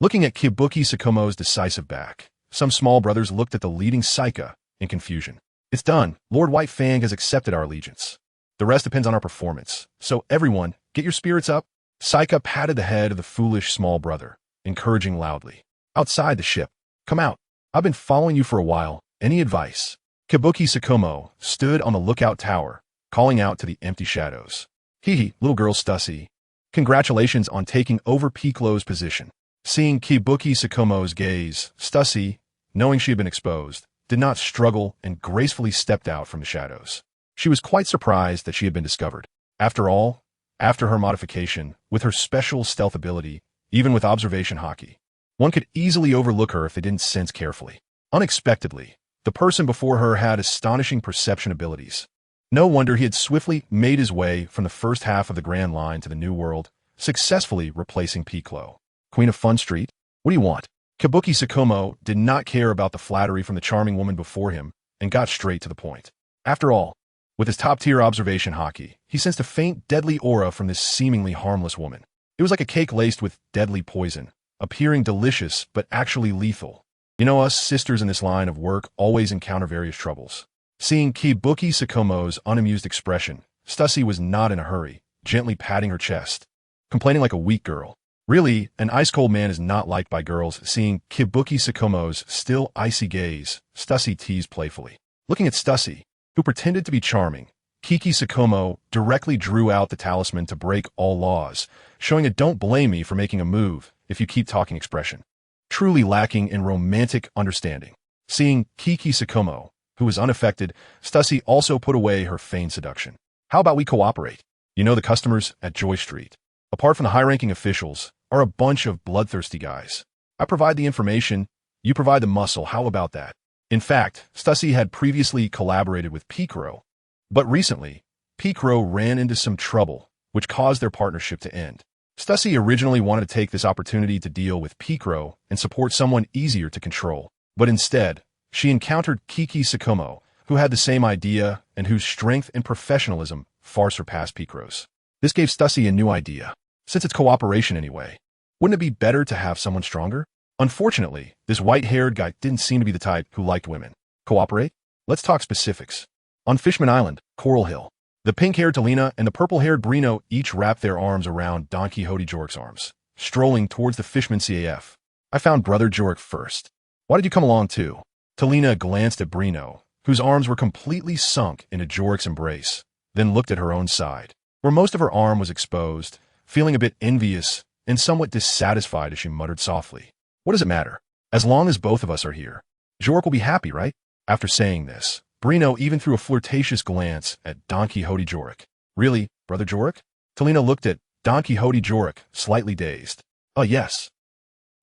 Looking at Kabuki Tsukumo's decisive back, some small brothers looked at the leading Saika in confusion. It's done. Lord White Fang has accepted our allegiance. The rest depends on our performance. So everyone, get your spirits up. Saika patted the head of the foolish small brother, encouraging loudly. Outside the ship. Come out. I've been following you for a while. Any advice? Kabuki Tsukumo stood on the lookout tower, calling out to the empty shadows. Hee, little girl Stussy. Congratulations on taking over Piccolo's position. Seeing Kabuki Tsukumo's gaze, Stussy, knowing she had been exposed, did not struggle and gracefully stepped out from the shadows. She was quite surprised that she had been discovered. After all, after her modification, with her special stealth ability, even with observation haki, one could easily overlook her if they didn't sense carefully. Unexpectedly, the person before her had astonishing perception abilities. No wonder he had swiftly made his way from the first half of the Grand Line to the New World, successfully replacing Piccolo. Queen of Fun Street? What do you want? Kabuki Tsukumo did not care about the flattery from the charming woman before him and got straight to the point. After all, with his top-tier observation haki, he sensed a faint, deadly aura from this seemingly harmless woman. It was like a cake laced with deadly poison, appearing delicious but actually lethal. You know, us sisters in this line of work always encounter various troubles. Seeing Kabuki Tsukumo's unamused expression, Stussy was not in a hurry, gently patting her chest, complaining like a weak girl. Really, an ice-cold man is not liked by girls. Seeing Kabuki Tsukumo's still icy gaze, Stussy teased playfully. Looking at Stussy, who pretended to be charming, Kiki Tsukumo directly drew out the talisman to break all laws, showing a don't blame me for making a move if you keep talking expression. Truly lacking in romantic understanding. Seeing Kiki Tsukumo, who was unaffected, Stussy also put away her feigned seduction. How about we cooperate? You know the customers at Joy Street, apart from the high-ranking officials, are a bunch of bloodthirsty guys. I provide the information, you provide the muscle, how about that? In fact, Stussy had previously collaborated with Piccolo, but recently, Piccolo ran into some trouble, which caused their partnership to end. Stussy originally wanted to take this opportunity to deal with Piccolo and support someone easier to control, but instead, she encountered Kiki Tsukumo, who had the same idea and whose strength and professionalism far surpassed Piccolo's. This gave Stussy a new idea. Since it's cooperation anyway, wouldn't it be better to have someone stronger? Unfortunately, this white-haired guy didn't seem to be the type who liked women. Cooperate? Let's talk specifics. On Fishman Island, Coral Hill, the pink-haired Talina and the purple-haired Brino each wrapped their arms around Don Quixote Jorik's arms, strolling towards the Fishman CAF. I found Brother Jorik first. Why did you come along too? Talina glanced at Brino, whose arms were completely sunk into Jorik's embrace, then looked at her own side, where most of her arm was exposed, feeling a bit envious and somewhat dissatisfied as she muttered softly. What does it matter? As long as both of us are here. Jorik will be happy, right? After saying this, Brino even threw a flirtatious glance at Don Quixote Jorik. Really, Brother Jorik? Talina looked at Don Quixote Jorik, slightly dazed. Oh, yes.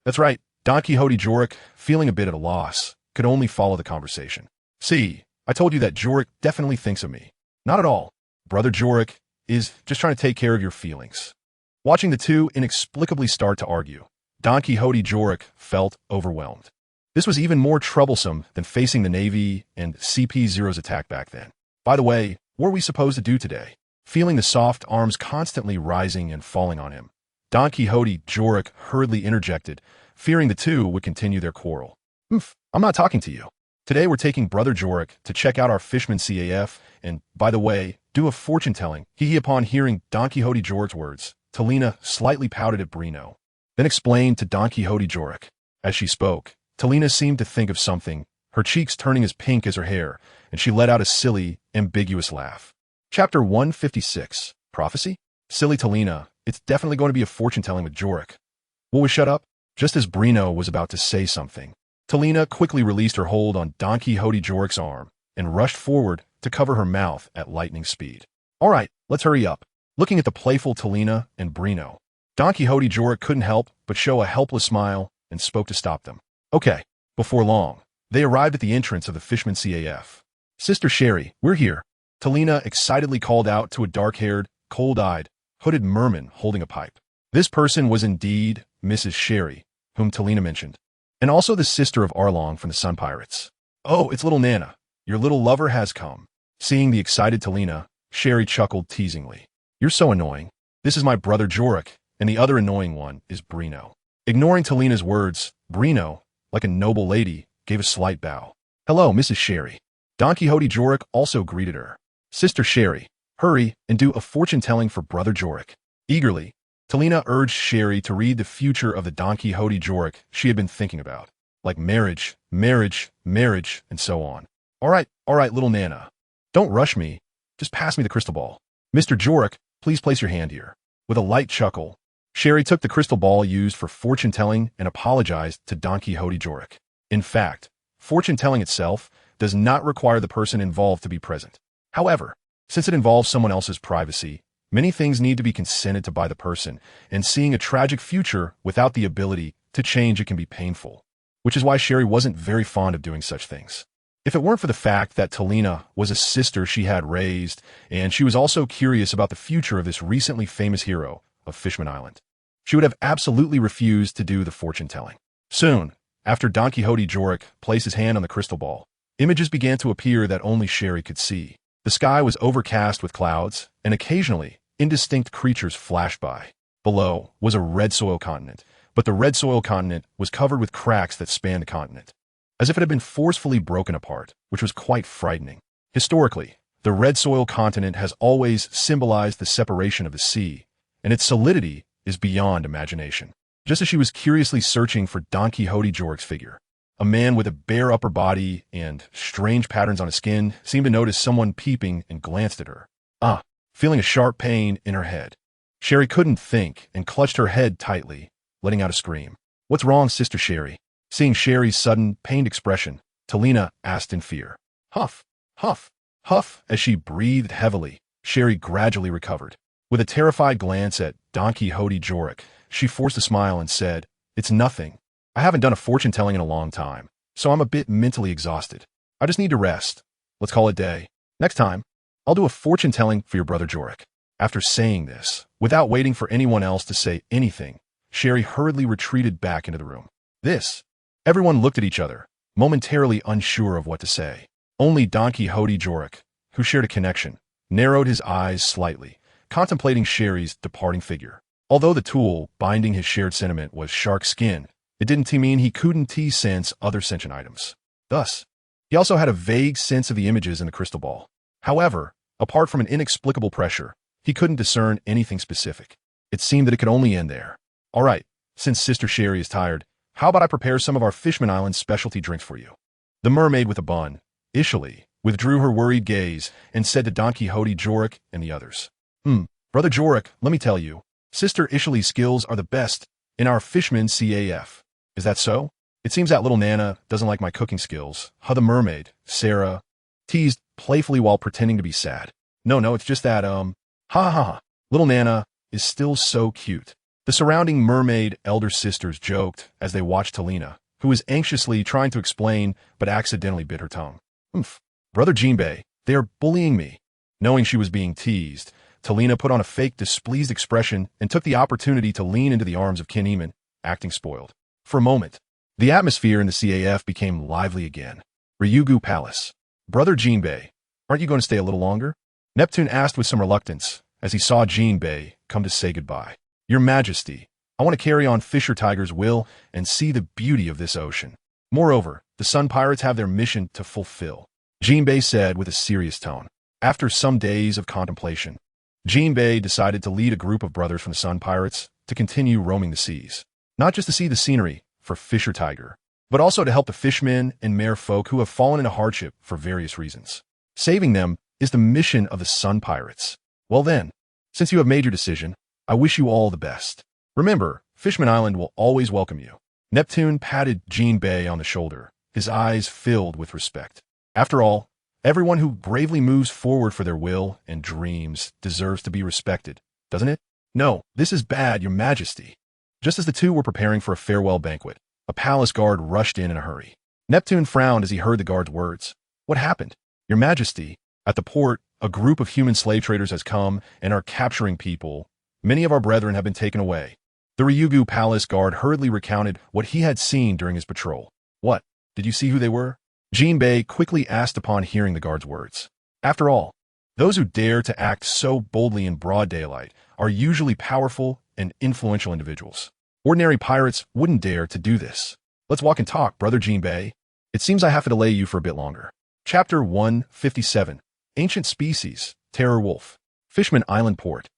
That's right, Don Quixote Jorik, feeling a bit at a loss, could only follow the conversation. See, I told you that Jorik definitely thinks of me. Not at all. Brother Jorik is just trying to take care of your feelings. Watching the two inexplicably start to argue, Don Quixote Jorik felt overwhelmed. This was even more troublesome than facing the Navy and CP0's attack back then. By the way, what are we supposed to do today? Feeling the soft arms constantly rising and falling on him, Don Quixote Jorik hurriedly interjected, fearing the two would continue their quarrel. I'm not talking to you. Today we're taking Brother Jorik to check out our Fishman CAF and, by the way, do a fortune-telling. Upon hearing Don Quixote Jorik's words, Talina slightly pouted at Brino, then explained to Don Quixote Jorik. As she spoke, Talina seemed to think of something, her cheeks turning as pink as her hair, and she let out a silly, ambiguous laugh. Chapter 156, Prophecy? Silly Talina, it's definitely going to be a fortune-telling with Jorik. Will we shut up? Just as Brino was about to say something, Talina quickly released her hold on Don Quixote Jorik's arm and rushed forward to cover her mouth at lightning speed. All right, let's hurry up. Looking at the playful Talina and Brino, Don Quixote Jorik couldn't help but show a helpless smile and spoke to stop them. Okay, before long, they arrived at the entrance of the Fishman CAF. Sister Sherry, we're here. Talina excitedly called out to a dark-haired, cold-eyed, hooded merman holding a pipe. This person was indeed Mrs. Sherry, whom Talina mentioned, and also the sister of Arlong from the Sun Pirates. Oh, it's little Nana. Your little lover has come. Seeing the excited Talina, Sherry chuckled teasingly. You're so annoying. This is my brother Jorik, and the other annoying one is Brino. Ignoring Talina's words, Brino, like a noble lady, gave a slight bow. Hello, Mrs. Sherry. Don Quixote Jorik also greeted her. Sister Sherry, hurry and do a fortune-telling for brother Jorik. Eagerly, Talina urged Sherry to read the future of the Don Quixote Jorik she had been thinking about, like marriage, marriage, marriage, and so on. All right, little Nana. Don't rush me. Just pass me the crystal ball. Mr. Jorik, please place your hand here. With a light chuckle, Sherry took the crystal ball used for fortune-telling and apologized to Don Quixote Jorik. In fact, fortune-telling itself does not require the person involved to be present. However, since it involves someone else's privacy, many things need to be consented to by the person, and seeing a tragic future without the ability to change it can be painful, which is why Sherry wasn't very fond of doing such things. If it weren't for the fact that Talina was a sister she had raised, and she was also curious about the future of this recently famous hero of Fishman Island, she would have absolutely refused to do the fortune-telling. Soon, after Don Quixote Jorik placed his hand on the crystal ball, images began to appear that only Sherry could see. The sky was overcast with clouds, and occasionally, indistinct creatures flashed by. Below was a red soil continent, but the red soil continent was covered with cracks that spanned the continent, as if it had been forcefully broken apart, which was quite frightening. Historically, the red soil continent has always symbolized the separation of the sea, and its solidity is beyond imagination. Just as she was curiously searching for Don Quixote Jorik's figure, a man with a bare upper body and strange patterns on his skin seemed to notice someone peeping and glanced at her. Feeling a sharp pain in her head, Sherry couldn't think and clutched her head tightly, letting out a scream. What's wrong, Sister Sherry? Seeing Sherry's sudden, pained expression, Talina asked in fear. Huff, huff, huff. As she breathed heavily, Sherry gradually recovered. With a terrified glance at Don Quixote Jorik, she forced a smile and said, It's nothing. I haven't done a fortune-telling in a long time, so I'm a bit mentally exhausted. I just need to rest. Let's call it a day. Next time, I'll do a fortune-telling for your brother Jorik. After saying this, without waiting for anyone else to say anything, Sherry hurriedly retreated back into the room. Everyone looked at each other, momentarily unsure of what to say. Only Don Quixote Jorik, who shared a connection, narrowed his eyes slightly, contemplating Sherry's departing figure. Although the tool binding his shared sentiment was shark skin, it didn't mean he couldn't sense other sentient items. Thus, he also had a vague sense of the images in the crystal ball. However, apart from an inexplicable pressure, he couldn't discern anything specific. It seemed that it could only end there. All right, since Sister Sherry is tired, how about I prepare some of our Fishman Island specialty drinks for you? The mermaid with a bun, Ishali, withdrew her worried gaze and said to Don Quixote Jorik and the others. Brother Jorik, let me tell you, Sister Ishali's skills are the best in our Fishman CAF. Is that so? It seems that little Nana doesn't like my cooking skills. How the mermaid, Sarah, teased playfully while pretending to be sad. No, it's just that, ha ha ha. Little Nana is still so cute. The surrounding mermaid elder sisters joked as they watched Talina, who was anxiously trying to explain but accidentally bit her tongue. Brother Jinbei, they are bullying me. Knowing she was being teased, Talina put on a fake displeased expression and took the opportunity to lean into the arms of Kin Eamon, acting spoiled. For a moment, the atmosphere in the CAF became lively again. Ryugu Palace. Brother Jinbei, aren't you going to stay a little longer? Neptune asked with some reluctance as he saw Jinbei come to say goodbye. Your Majesty, I want to carry on Fisher Tiger's will and see the beauty of this ocean. Moreover, the Sun Pirates have their mission to fulfill, Jinbei said with a serious tone. After some days of contemplation, Jinbei decided to lead a group of brothers from the Sun Pirates to continue roaming the seas. Not just to see the scenery for Fisher Tiger, but also to help the fishmen and merfolk who have fallen into hardship for various reasons. Saving them is the mission of the Sun Pirates. Well then, since you have made your decision, I wish you all the best. Remember, Fishman Island will always welcome you. Neptune patted Jinbei on the shoulder, his eyes filled with respect. After all, everyone who bravely moves forward for their will and dreams deserves to be respected, doesn't it? No, this is bad, your majesty. Just as the two were preparing for a farewell banquet, a palace guard rushed in a hurry. Neptune frowned as he heard the guard's words. What happened? Your majesty, at the port, a group of human slave traders has come and are capturing people. Many of our brethren have been taken away. The Ryugu palace guard hurriedly recounted what he had seen during his patrol. What? Did you see who they were? Jinbei quickly asked upon hearing the guard's words. After all, those who dare to act so boldly in broad daylight are usually powerful and influential individuals. Ordinary pirates wouldn't dare to do this. Let's walk and talk, brother Jinbei. It seems I have to delay you for a bit longer. Chapter 157. Ancient Species, Terror Wolf. Fishman Island Port.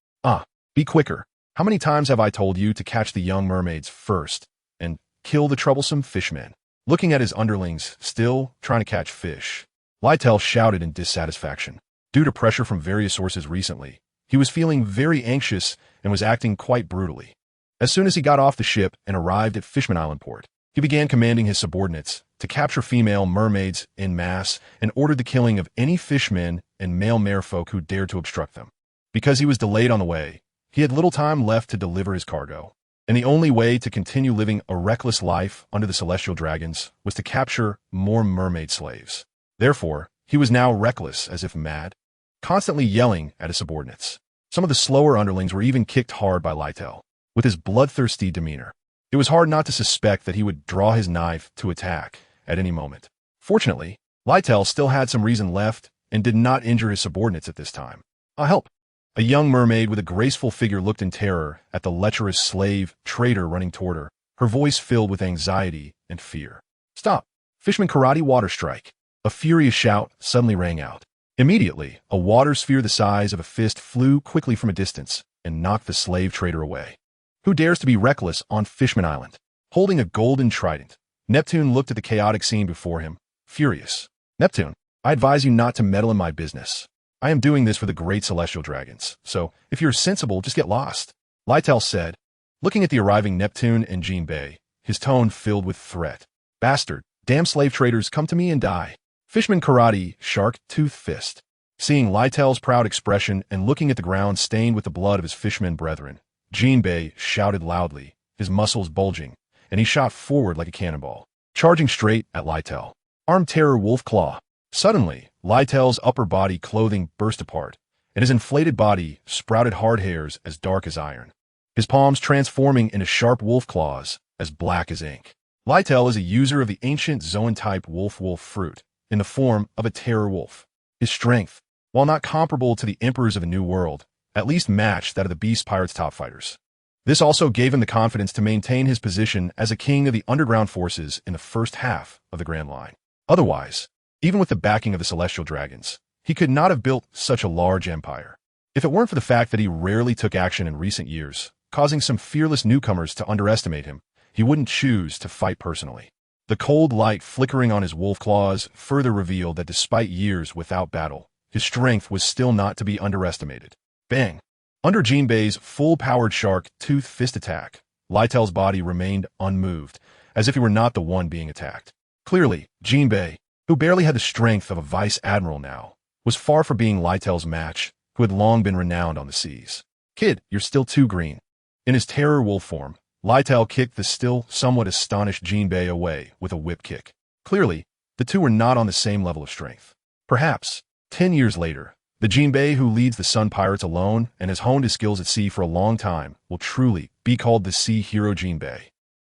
Be quicker. How many times have I told you to catch the young mermaids first and kill the troublesome fishmen? Looking at his underlings, still trying to catch fish, Lytel shouted in dissatisfaction. Due to pressure from various sources recently, he was feeling very anxious and was acting quite brutally. As soon as he got off the ship and arrived at Fishman Island Port, he began commanding his subordinates to capture female mermaids en masse and ordered the killing of any fishmen and male merfolk who dared to obstruct them. Because he was delayed on the way, he had little time left to deliver his cargo, and the only way to continue living a reckless life under the celestial dragons was to capture more mermaid slaves. Therefore, he was now reckless as if mad, constantly yelling at his subordinates. Some of the slower underlings were even kicked hard by Lytel, with his bloodthirsty demeanor. It was hard not to suspect that he would draw his knife to attack at any moment. Fortunately, Lytel still had some reason left and did not injure his subordinates at this time. I'll help. A young mermaid with a graceful figure looked in terror at the lecherous slave trader running toward her, her voice filled with anxiety and fear. Stop! Fishman Karate Water Strike! A furious shout suddenly rang out. Immediately, a water sphere the size of a fist flew quickly from a distance and knocked the slave trader away. Who dares to be reckless on Fishman Island? Holding a golden trident, Neptune looked at the chaotic scene before him, furious. Neptune, I advise you not to meddle in my business. I am doing this for the great celestial dragons, so if you're sensible, just get lost, Lytel said, looking at the arriving Neptune and Jinbei, his tone filled with threat. Bastard, damn slave traders, come to me and die. Fishman Karate, Shark Tooth Fist. Seeing Lytel's proud expression and looking at the ground stained with the blood of his fishmen brethren, Jinbei shouted loudly, his muscles bulging, and he shot forward like a cannonball, charging straight at Lytel. Armed Terror Wolf Claw. Suddenly, Lytel's upper body clothing burst apart, and his inflated body sprouted hard hairs as dark as iron, his palms transforming into sharp wolf claws as black as ink. Lytel is a user of the ancient Zoan-type wolf fruit in the form of a terror wolf. His strength, while not comparable to the emperors of the New World, at least matched that of the Beast Pirates' top fighters. This also gave him the confidence to maintain his position as a king of the underground forces in the first half of the Grand Line. Otherwise, even with the backing of the celestial dragons, he could not have built such a large empire. If it weren't for the fact that he rarely took action in recent years, causing some fearless newcomers to underestimate him, he wouldn't choose to fight personally. The cold light flickering on his wolf claws further revealed that despite years without battle, his strength was still not to be underestimated. Bang! Under Jinbei's full-powered shark tooth fist attack, Lytel's body remained unmoved, as if he were not the one being attacked. Clearly, Jinbei, who barely had the strength of a vice admiral now, was far from being Lytel's match, who had long been renowned on the seas. Kid, you're still too green. In his terror wolf form, Lytel kicked the still somewhat astonished Jinbei away with a whip kick. Clearly, the two were not on the same level of strength. Perhaps, 10 years later, the Jinbei who leads the Sun Pirates alone and has honed his skills at sea for a long time will truly be called the Sea Hero Jinbei.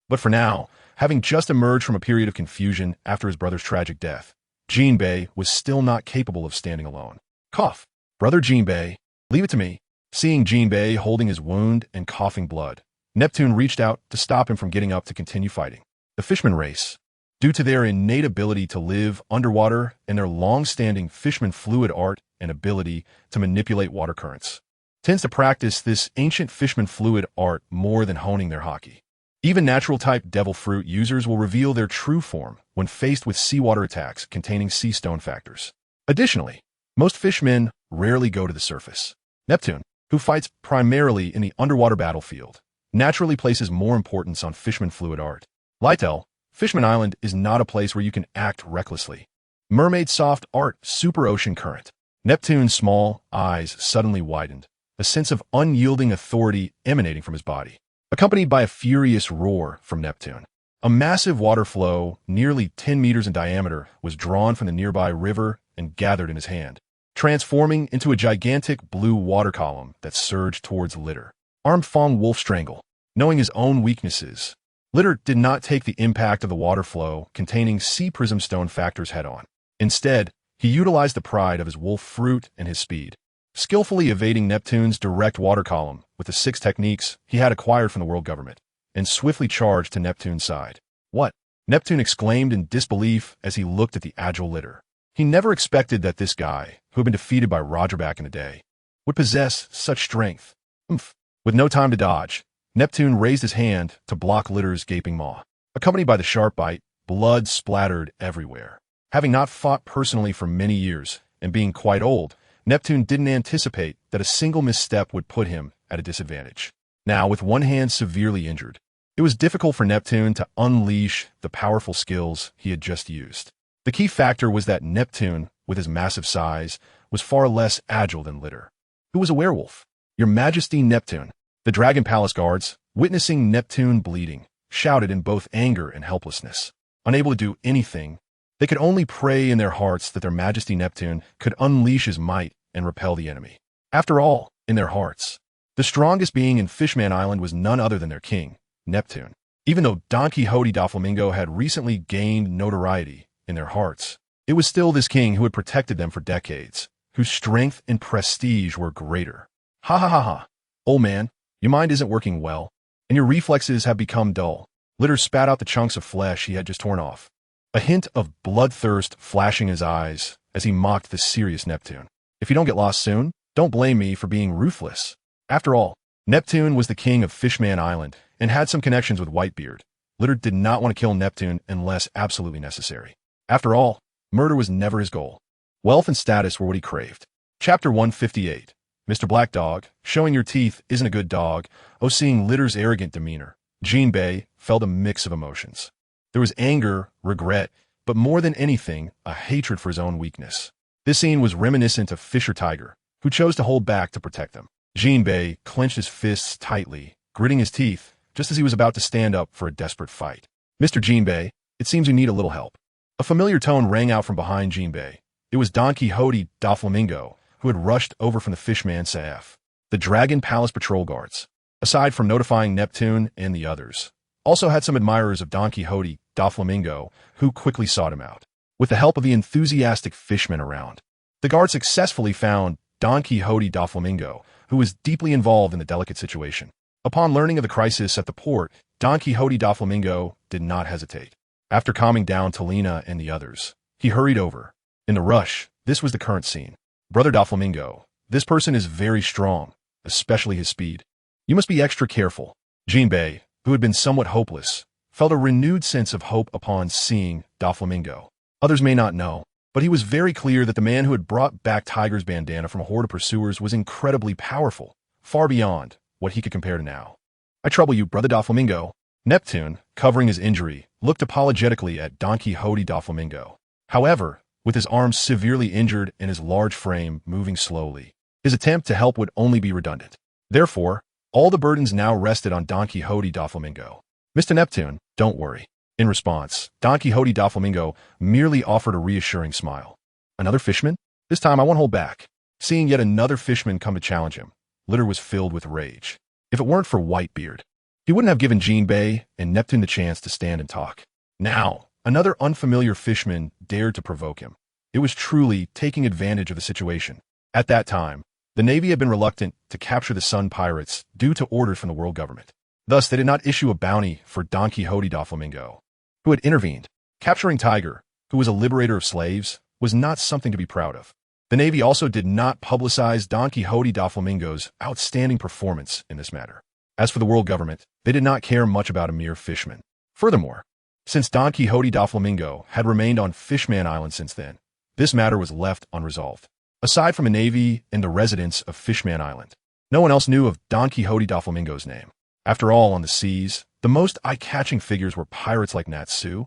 But for now, having just emerged from a period of confusion after his brother's tragic death, Jinbei was still not capable of standing alone. Cough. Brother Jinbei, leave it to me. Seeing Jinbei holding his wound and coughing blood, Neptune reached out to stop him from getting up to continue fighting. The Fishman race, due to their innate ability to live underwater and their long-standing fishman fluid art and ability to manipulate water currents, tends to practice this ancient fishman fluid art more than honing their haki. Even natural-type devil fruit users will reveal their true form when faced with seawater attacks containing sea stone factors. Additionally, most fishmen rarely go to the surface. Neptune, who fights primarily in the underwater battlefield, naturally places more importance on fishman fluid art. Lytel, Fishman Island is not a place where you can act recklessly. Mermaid soft art, super ocean current. Neptune's small eyes suddenly widened, a sense of unyielding authority emanating from his body, accompanied by a furious roar from Neptune. A massive water flow, nearly 10 meters in diameter, was drawn from the nearby river and gathered in his hand, transforming into a gigantic blue water column that surged towards Litter. Armed Fong Wolf Strangle. Knowing his own weaknesses, Litter did not take the impact of the water flow containing sea prism stone factors head-on. Instead, he utilized the pride of his wolf fruit and his speed, skillfully evading Neptune's direct water column with the 6 techniques he had acquired from the world government, and swiftly charged to Neptune's side. What? Neptune exclaimed in disbelief as he looked at the agile Litter. He never expected that this guy, who had been defeated by Roger back in the day, would possess such strength. With no time to dodge, Neptune raised his hand to block Litter's gaping maw. Accompanied by the sharp bite, blood splattered everywhere. Having not fought personally for many years and being quite old, Neptune didn't anticipate that a single misstep would put him at a disadvantage. Now, with one hand severely injured, it was difficult for Neptune to unleash the powerful skills he had just used. The key factor was that Neptune, with his massive size, was far less agile than Litter, who was a werewolf. Your Majesty Neptune. The Dragon Palace guards, witnessing Neptune bleeding, shouted in both anger and helplessness. Unable to do anything, they could only pray in their hearts that their Majesty Neptune could unleash his might and repel the enemy. After all, in their hearts, the strongest being in Fishman Island was none other than their king, Neptune. Even though Don Quixote Doflamingo had recently gained notoriety in their hearts, it was still this king who had protected them for decades, whose strength and prestige were greater. Ha ha ha ha. Old man, your mind isn't working well, and your reflexes have become dull. Litter spat out the chunks of flesh he had just torn off, a hint of bloodthirst flashing in his eyes as he mocked the serious Neptune. If you don't get lost soon, don't blame me for being ruthless. After all, Neptune was the king of Fishman Island and had some connections with Whitebeard. Litter did not want to kill Neptune unless absolutely necessary. After all, murder was never his goal. Wealth and status were what he craved. Chapter 158. Mr. Black Dog, showing your teeth isn't a good dog. Oh, seeing Litter's arrogant demeanor, Jinbei felt a mix of emotions. There was anger, regret, but more than anything, a hatred for his own weakness. This scene was reminiscent of Fisher Tiger, who chose to hold back to protect them. Jinbei clenched his fists tightly, gritting his teeth, just as he was about to stand up for a desperate fight. Mr. Jinbei, it seems you need a little help. A familiar tone rang out from behind Jinbei. It was Don Quixote Doflamingo, who had rushed over from the Fishman Saif. The Dragon Palace patrol guards, aside from notifying Neptune and the others, also had some admirers of Don Quixote Doflamingo who quickly sought him out. With the help of the enthusiastic fishmen around, the guards successfully found Don Quixote Doflamingo, who was deeply involved in the delicate situation. Upon learning of the crisis at the port, Don Quixote Doflamingo did not hesitate. After calming down Talina and the others, he hurried over. In the rush, this was the current scene. Brother Doflamingo, this person is very strong, especially his speed. You must be extra careful. Jinbei, who had been somewhat hopeless, felt a renewed sense of hope upon seeing Doflamingo. Others may not know, but he was very clear that the man who had brought back Tiger's bandana from a horde of pursuers was incredibly powerful, far beyond what he could compare to now. I trouble you, Brother Doflamingo. Neptune, covering his injury, looked apologetically at Don Quixote Doflamingo. However, with his arms severely injured and his large frame moving slowly, his attempt to help would only be redundant. Therefore, all the burdens now rested on Don Quixote Doflamingo. Mr. Neptune, don't worry. In response, Don Quixote Doflamingo merely offered a reassuring smile. Another fishman? This time I won't hold back. Seeing yet another fishman come to challenge him, Litter was filled with rage. If it weren't for Whitebeard, he wouldn't have given Jinbei and Neptune the chance to stand and talk. Now, another unfamiliar fishman dared to provoke him. It was truly taking advantage of the situation. At that time, the Navy had been reluctant to capture the Sun Pirates due to orders from the world government. Thus, they did not issue a bounty for Don Quixote Doflamingo, who had intervened. Capturing Tiger, who was a liberator of slaves, was not something to be proud of. The Navy also did not publicize Don Quixote Doflamingo's outstanding performance in this matter. As for the world government, they did not care much about a mere fishman. Furthermore, since Don Quixote Doflamingo had remained on Fishman Island since then, this matter was left unresolved. Aside from a navy and the residents of Fishman Island, no one else knew of Don Quixote Doflamingo's name. After all, on the seas, the most eye-catching figures were pirates like Natsu,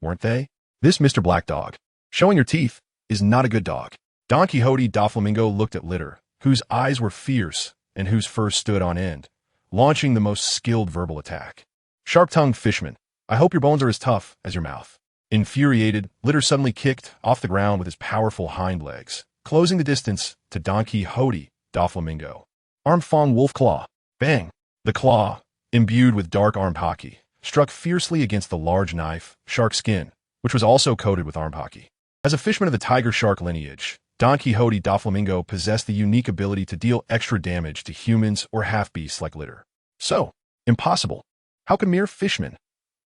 weren't they? This Mr. Black Dog, showing your teeth, is not a good dog. Don Quixote Doflamingo looked at Litter, whose eyes were fierce and whose fur stood on end, launching the most skilled verbal attack. Sharp-tongued fishman, I hope your bones are as tough as your mouth. Infuriated, Litter suddenly kicked off the ground with his powerful hind legs, closing the distance to Don Quixote Doflamingo. Arm-fong wolf claw. Bang! The claw, imbued with dark armed hockey, struck fiercely against the large knife, shark skin, which was also coated with armed hockey. As a fishman of the tiger shark lineage, Don Quixote Doflamingo possessed the unique ability to deal extra damage to humans or half-beasts like Litter. So, impossible. How could mere fishmen?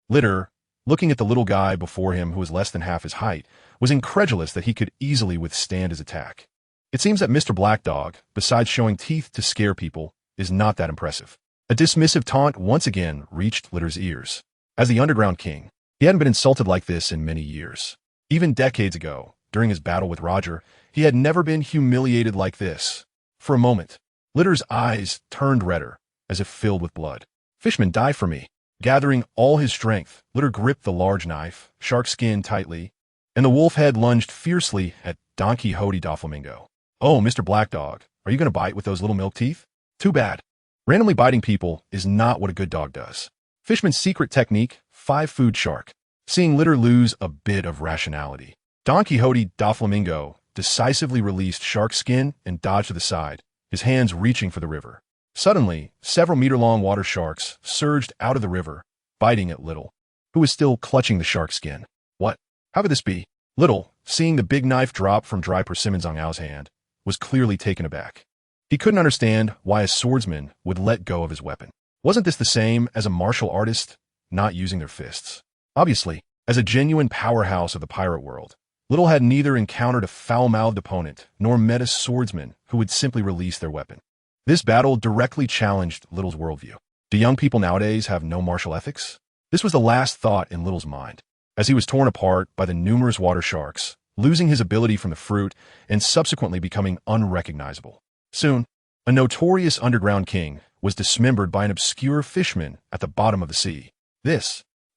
Litter, looking at the little guy before him who was less than half his height, was incredulous that he could easily withstand his attack. It seems that Mr. Black Dog, besides showing teeth to scare people, is not that impressive. A dismissive taunt once again reached Litter's ears. As the Underground King, he hadn't been insulted like this in many years. Even decades ago, during his battle with Roger, he had never been humiliated like this. For a moment, Litter's eyes turned redder, as if filled with blood. Fishman, die for me. Gathering all his strength, Litter gripped the large knife, shark skin tightly, and the wolf head lunged fiercely at Don Quixote Doflamingo. Oh, Mr. Black Dog, are you going to bite with those little milk teeth? Too bad. Randomly biting people is not what a good dog does. Fishman's secret technique, 5-food shark. Seeing Litter lose a bit of rationality, Don Quixote Doflamingo decisively released shark skin and dodged to the side, his hands reaching for the river. Suddenly, several meter-long water sharks surged out of the river, biting at Little, who was still clutching the shark skin. What? How could this be? Little, seeing the big knife drop from Dry Persimmon Zhang Ao's hand, was clearly taken aback. He couldn't understand why a swordsman would let go of his weapon. Wasn't this the same as a martial artist not using their fists? Obviously, as a genuine powerhouse of the pirate world, Little had neither encountered a foul-mouthed opponent nor met a swordsman who would simply release their weapon. This battle directly challenged Little's worldview. Do young people nowadays have no martial ethics? This was the last thought in Little's mind, as he was torn apart by the numerous water sharks, losing his ability from the fruit and subsequently becoming unrecognizable. Soon, a notorious underground king was dismembered by an obscure fishman at the bottom of the sea.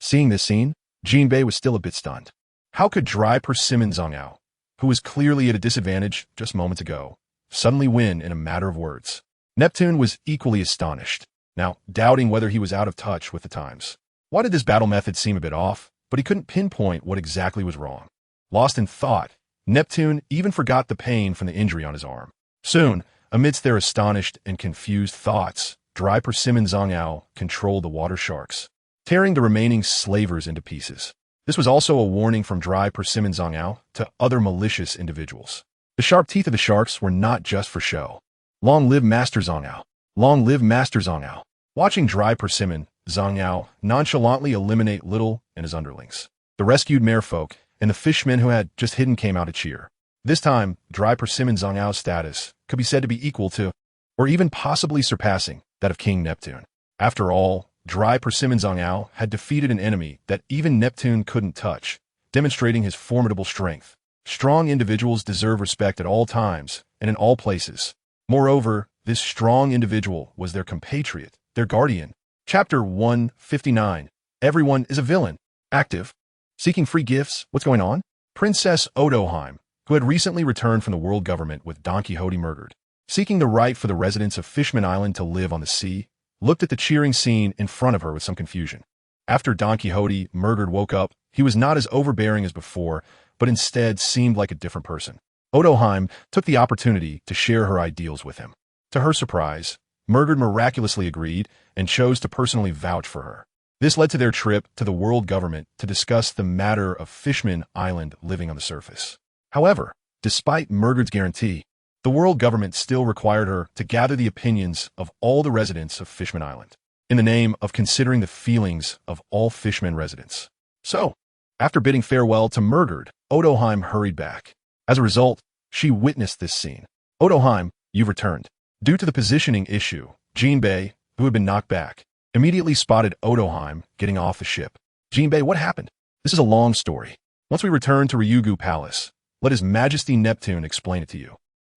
Seeing this scene, Jinbei was still a bit stunned. How could Dry Persimmon Zhang Ao, who was clearly at a disadvantage just moments ago, suddenly win in a matter of words? Neptune was equally astonished, now doubting whether he was out of touch with the times. Why did this battle method seem a bit off? But he couldn't pinpoint what exactly was wrong. Lost in thought, Neptune even forgot the pain from the injury on his arm. Soon, amidst their astonished and confused thoughts, Dry Persimmon Zhang Ao controlled the water sharks, tearing the remaining slavers into pieces. This was also a warning from Dry Persimmon Zhang Ao to other malicious individuals. The sharp teeth of the sharks were not just for show. Long live Master Zhang Ao! Long live Master Zhang Ao! Watching Dry Persimmon Zhang Ao nonchalantly eliminate Little and his underlings, the rescued merfolk and the fishmen who had just hidden came out to cheer. This time, Dry Persimmon Zhang Ao's status could be said to be equal to, or even possibly surpassing, that of King Neptune. After all, Dry Persimmon Zhang Ao had defeated an enemy that even Neptune couldn't touch, demonstrating his formidable strength. Strong individuals deserve respect at all times and in all places. Moreover, this strong individual was their compatriot, their guardian. Chapter 159. Everyone is a villain. Active. Seeking free gifts? What's going on? Princess Odoheim, who had recently returned from the world government with Don Quixote murdered, seeking the right for the residents of Fishman Island to live on the sea, looked at the cheering scene in front of her with some confusion. After Don Quixote murdered woke up, he was not as overbearing as before, but instead seemed like a different person. Odoheim took the opportunity to share her ideals with him. To her surprise, Murdered miraculously agreed and chose to personally vouch for her. This led to their trip to the world government to discuss the matter of Fishman Island living on the surface. However, despite Murdered's guarantee, the world government still required her to gather the opinions of all the residents of Fishman Island, in the name of considering the feelings of all Fishman residents. So, after bidding farewell to Murdered, Odoheim hurried back. As a result, she witnessed this scene. Odoheim, you've returned. Due to the positioning issue, Jinbei, who had been knocked back, immediately spotted Odoheim getting off the ship. Jinbei, what happened? This is a long story. Once we return to Ryugu Palace, let His Majesty Neptune explain it to you.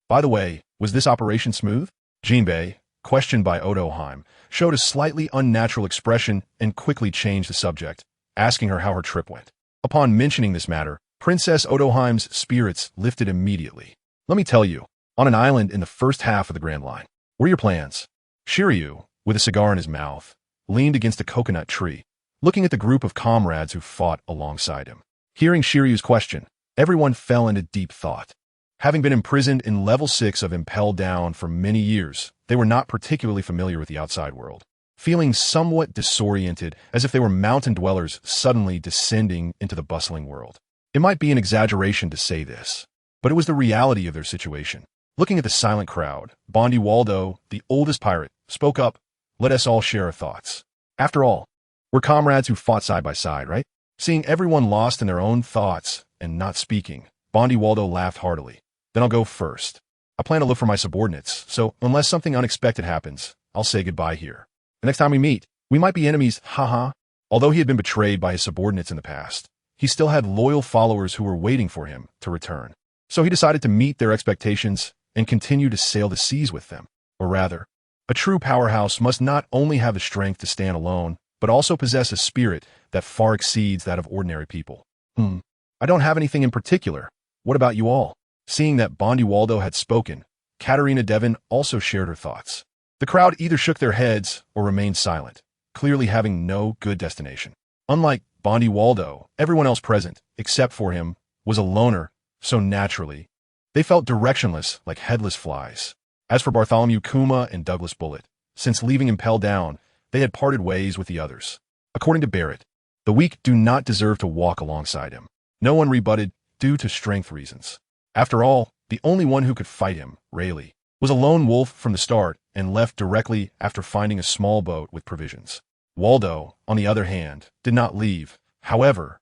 By the way, was this operation smooth? Jinbei, questioned by Odoheim, showed a slightly unnatural expression and quickly changed the subject, asking her how her trip went. Upon mentioning this matter, Princess Odoheim's spirits lifted immediately. Let me tell you, on an island in the first half of the Grand Line. What are your plans? Shiryu, with a cigar in his mouth, leaned against a coconut tree, looking at the group of comrades who fought alongside him. Hearing Shiryu's question, everyone fell into deep thought. Having been imprisoned in level 6 of Impel Down for many years, they were not particularly familiar with the outside world. Feeling somewhat disoriented, as if they were mountain dwellers suddenly descending into the bustling world. It might be an exaggeration to say this, but it was the reality of their situation. Looking at the silent crowd, Bondi Waldo, the oldest pirate, spoke up, "Let us all share our thoughts. After all, we're comrades who fought side by side, right?" Seeing everyone lost in their own thoughts and not speaking, Bondi Waldo laughed heartily. "Then I'll go first. I plan to look for my subordinates, so unless something unexpected happens, I'll say goodbye here. The next time we meet, we might be enemies, haha." Although he had been betrayed by his subordinates in the past, he still had loyal followers who were waiting for him to return. So he decided to meet their expectations and continue to sail the seas with them. Or rather, a true powerhouse must not only have the strength to stand alone, but also possess a spirit that far exceeds that of ordinary people. I don't have anything in particular. What about you all? Seeing that Bondi Waldo had spoken, Katarina Devon also shared her thoughts. The crowd either shook their heads or remained silent, clearly having no good destination. Unlike Bondi Waldo, everyone else present, except for him, was a loner, so naturally, they felt directionless like headless flies. As for Bartholomew Kuma and Douglas Bullitt, since leaving Impel Down, they had parted ways with the others. According to Barrett, the weak do not deserve to walk alongside him. No one rebutted due to strength reasons. After all, the only one who could fight him, Rayleigh, was a lone wolf from the start and left directly after finding a small boat with provisions. Waldo, on the other hand, did not leave. However,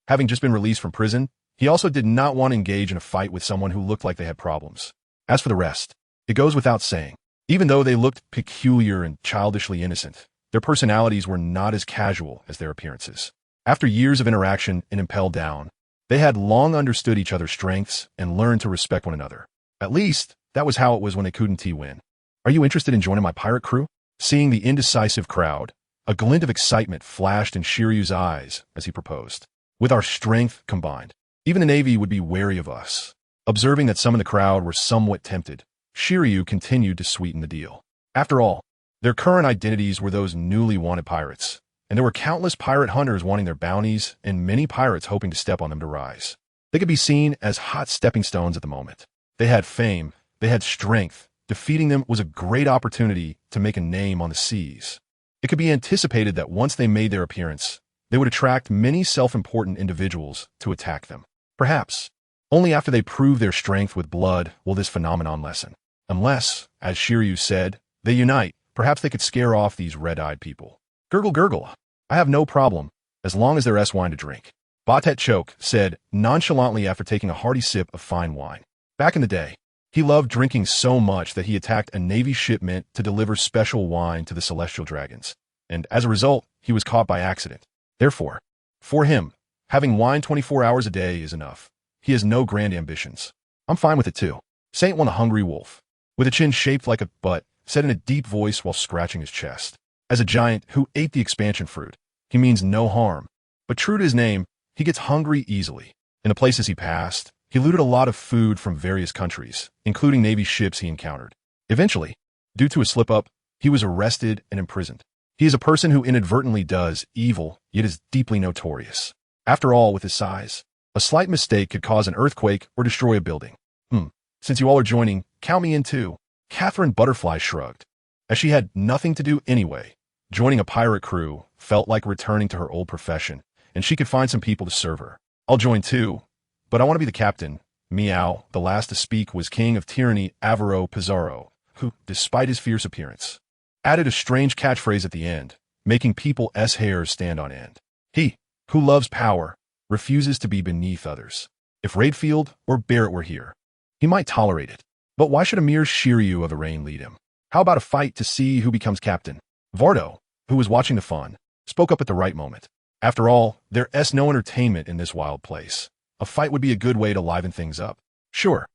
having just been released from prison, he also did not want to engage in a fight with someone who looked like they had problems. As for the rest, it goes without saying. Even though they looked peculiar and childishly innocent, their personalities were not as casual as their appearances. After years of interaction in Impel Down, they had long understood each other's strengths and learned to respect one another. At least, that was how it was when they couldn't win. "Are you interested in joining my pirate crew?" Seeing the indecisive crowd, a glint of excitement flashed in Shiryu's eyes as he proposed. "With our strength combined, even the Navy would be wary of us." Observing that some in the crowd were somewhat tempted, Shiryu continued to sweeten the deal. After all, their current identities were those newly wanted pirates, and there were countless pirate hunters wanting their bounties and many pirates hoping to step on them to rise. They could be seen as hot stepping stones at the moment. They had fame, they had strength. Defeating them was a great opportunity to make a name on the seas. It could be anticipated that once they made their appearance, they would attract many self-important individuals to attack them. Perhaps, only after they prove their strength with blood will this phenomenon lessen. Unless, as Shiryu said, they unite, perhaps they could scare off these red-eyed people. "Gurgle gurgle, I have no problem, as long as there's wine to drink," Batet Choke said nonchalantly after taking a hearty sip of fine wine. Back in the day, he loved drinking so much that he attacked a Navy shipment to deliver special wine to the Celestial Dragons, and as a result, he was caught by accident. Therefore, for him, having wine 24 hours a day is enough. He has no grand ambitions. "I'm fine with it too," Saint One the Hungry Wolf, with a chin shaped like a butt, said in a deep voice while scratching his chest. As a giant who ate the expansion fruit, he means no harm, but true to his name, he gets hungry easily. In the places he passed, he looted a lot of food from various countries, including Navy ships he encountered. Eventually, due to a slip-up, he was arrested and imprisoned. He is a person who inadvertently does evil, yet is deeply notorious. After all, with his size, a slight mistake could cause an earthquake or destroy a building. Since you all are joining, count me in too. Catherine Butterfly shrugged. As she had nothing to do anyway, joining a pirate crew felt like returning to her old profession, and she could find some people to serve her. "I'll join too, but I want to be the captain." Meow, the last to speak, was King of Tyranny Avaro Pizarro, who, despite his fierce appearance, added a strange catchphrase at the end, making people's hairs stand on end. He, who loves power, refuses to be beneath others. If Raidfield or Barrett were here, he might tolerate it. But why should a mere Shiryu of the Rain lead him? How about a fight to see who becomes captain? Vardo, who was watching the fun, spoke up at the right moment. After all, there's no entertainment in this wild place. A fight would be a good way to liven things up. Sure.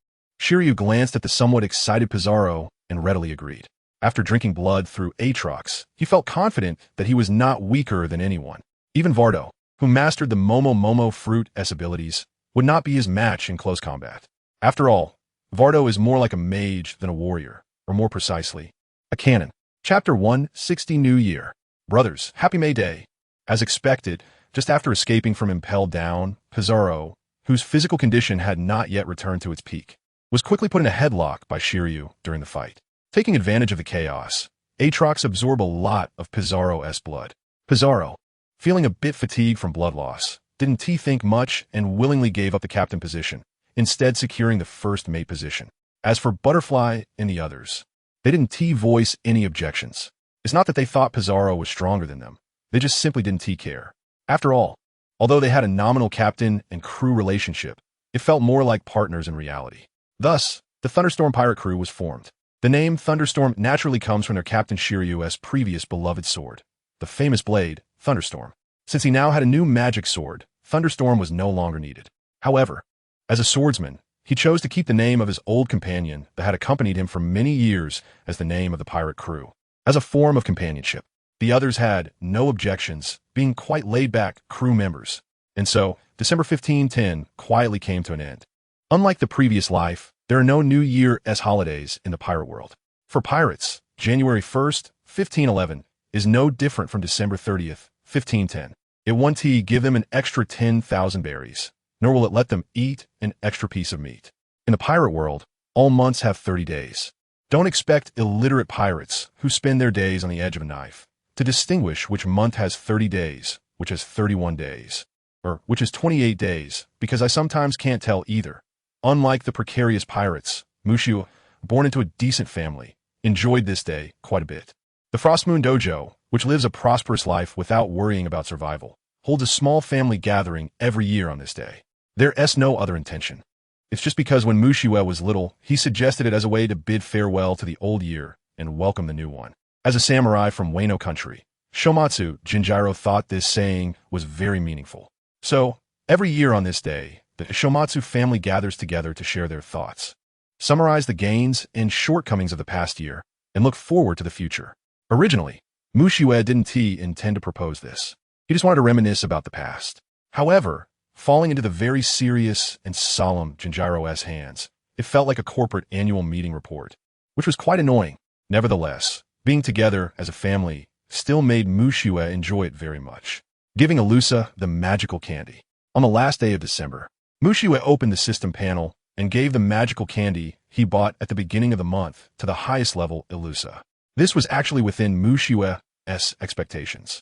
Shiryu glanced at the somewhat excited Pizarro and readily agreed. After drinking blood through Aatrox, he felt confident that he was not weaker than anyone. Even Vardo, who mastered the Momo fruit's abilities, would not be his match in close combat. After all, Vardo is more like a mage than a warrior, or more precisely, a canon. Chapter 160 New Year. Brothers, Happy May Day. As expected, just after escaping from Impelled Down, Pizarro, whose physical condition had not yet returned to its peak, was quickly put in a headlock by Shiryu during the fight. Taking advantage of the chaos, Aatrox absorbed a lot of Pizarro's blood. Pizarro, feeling a bit fatigued from blood loss, didn't think much and willingly gave up the captain position, instead securing the first mate position. As for Butterfly and the others, they didn't voice any objections. It's not that they thought Pizarro was stronger than them, they just simply didn't care. After all, although they had a nominal captain and crew relationship, it felt more like partners in reality. Thus, the Thunderstorm pirate crew was formed. The name Thunderstorm naturally comes from their captain Shiryu's previous beloved sword, the famous blade, Thunderstorm. Since he now had a new magic sword, Thunderstorm was no longer needed. However, as a swordsman, he chose to keep the name of his old companion that had accompanied him for many years as the name of the pirate crew, as a form of companionship. The others had no objections, being quite laid-back crew members. And so, December 1510 quietly came to an end. Unlike the previous life, there are no New Year's holidays in the pirate world. For pirates, January 1st, 1511, is no different from December 30th, 1510. It won't give them an extra 10,000 berries, nor will it let them eat an extra piece of meat. In the pirate world, all months have 30 days. Don't expect illiterate pirates who spend their days on the edge of a knife to distinguish which month has 30 days, which has 31 days, or which is 28 days, because I sometimes can't tell either. Unlike the precarious pirates, Mushu, born into a decent family, enjoyed this day quite a bit. The Frostmoon Dojo, which lives a prosperous life without worrying about survival, holds a small family gathering every year on this day. There's no other intention. It's just because when Mushu was little, he suggested it as a way to bid farewell to the old year and welcome the new one. As a samurai from Wano country, Shomatsu Jinjiro thought this saying was very meaningful. So, every year on this day, the Shomatsu family gathers together to share their thoughts, summarize the gains and shortcomings of the past year, and look forward to the future. Originally, Mushu didn't intend to propose this. He just wanted to reminisce about the past. However, falling into the very serious and solemn Jinjiro's hands, it felt like a corporate annual meeting report, which was quite annoying. Nevertheless, being together as a family still made Mushu enjoy it very much, giving Elusa the magical candy. On the last day of December, Mushu opened the system panel and gave the magical candy he bought at the beginning of the month to the highest level Elusa. This was actually within Mushu's expectations.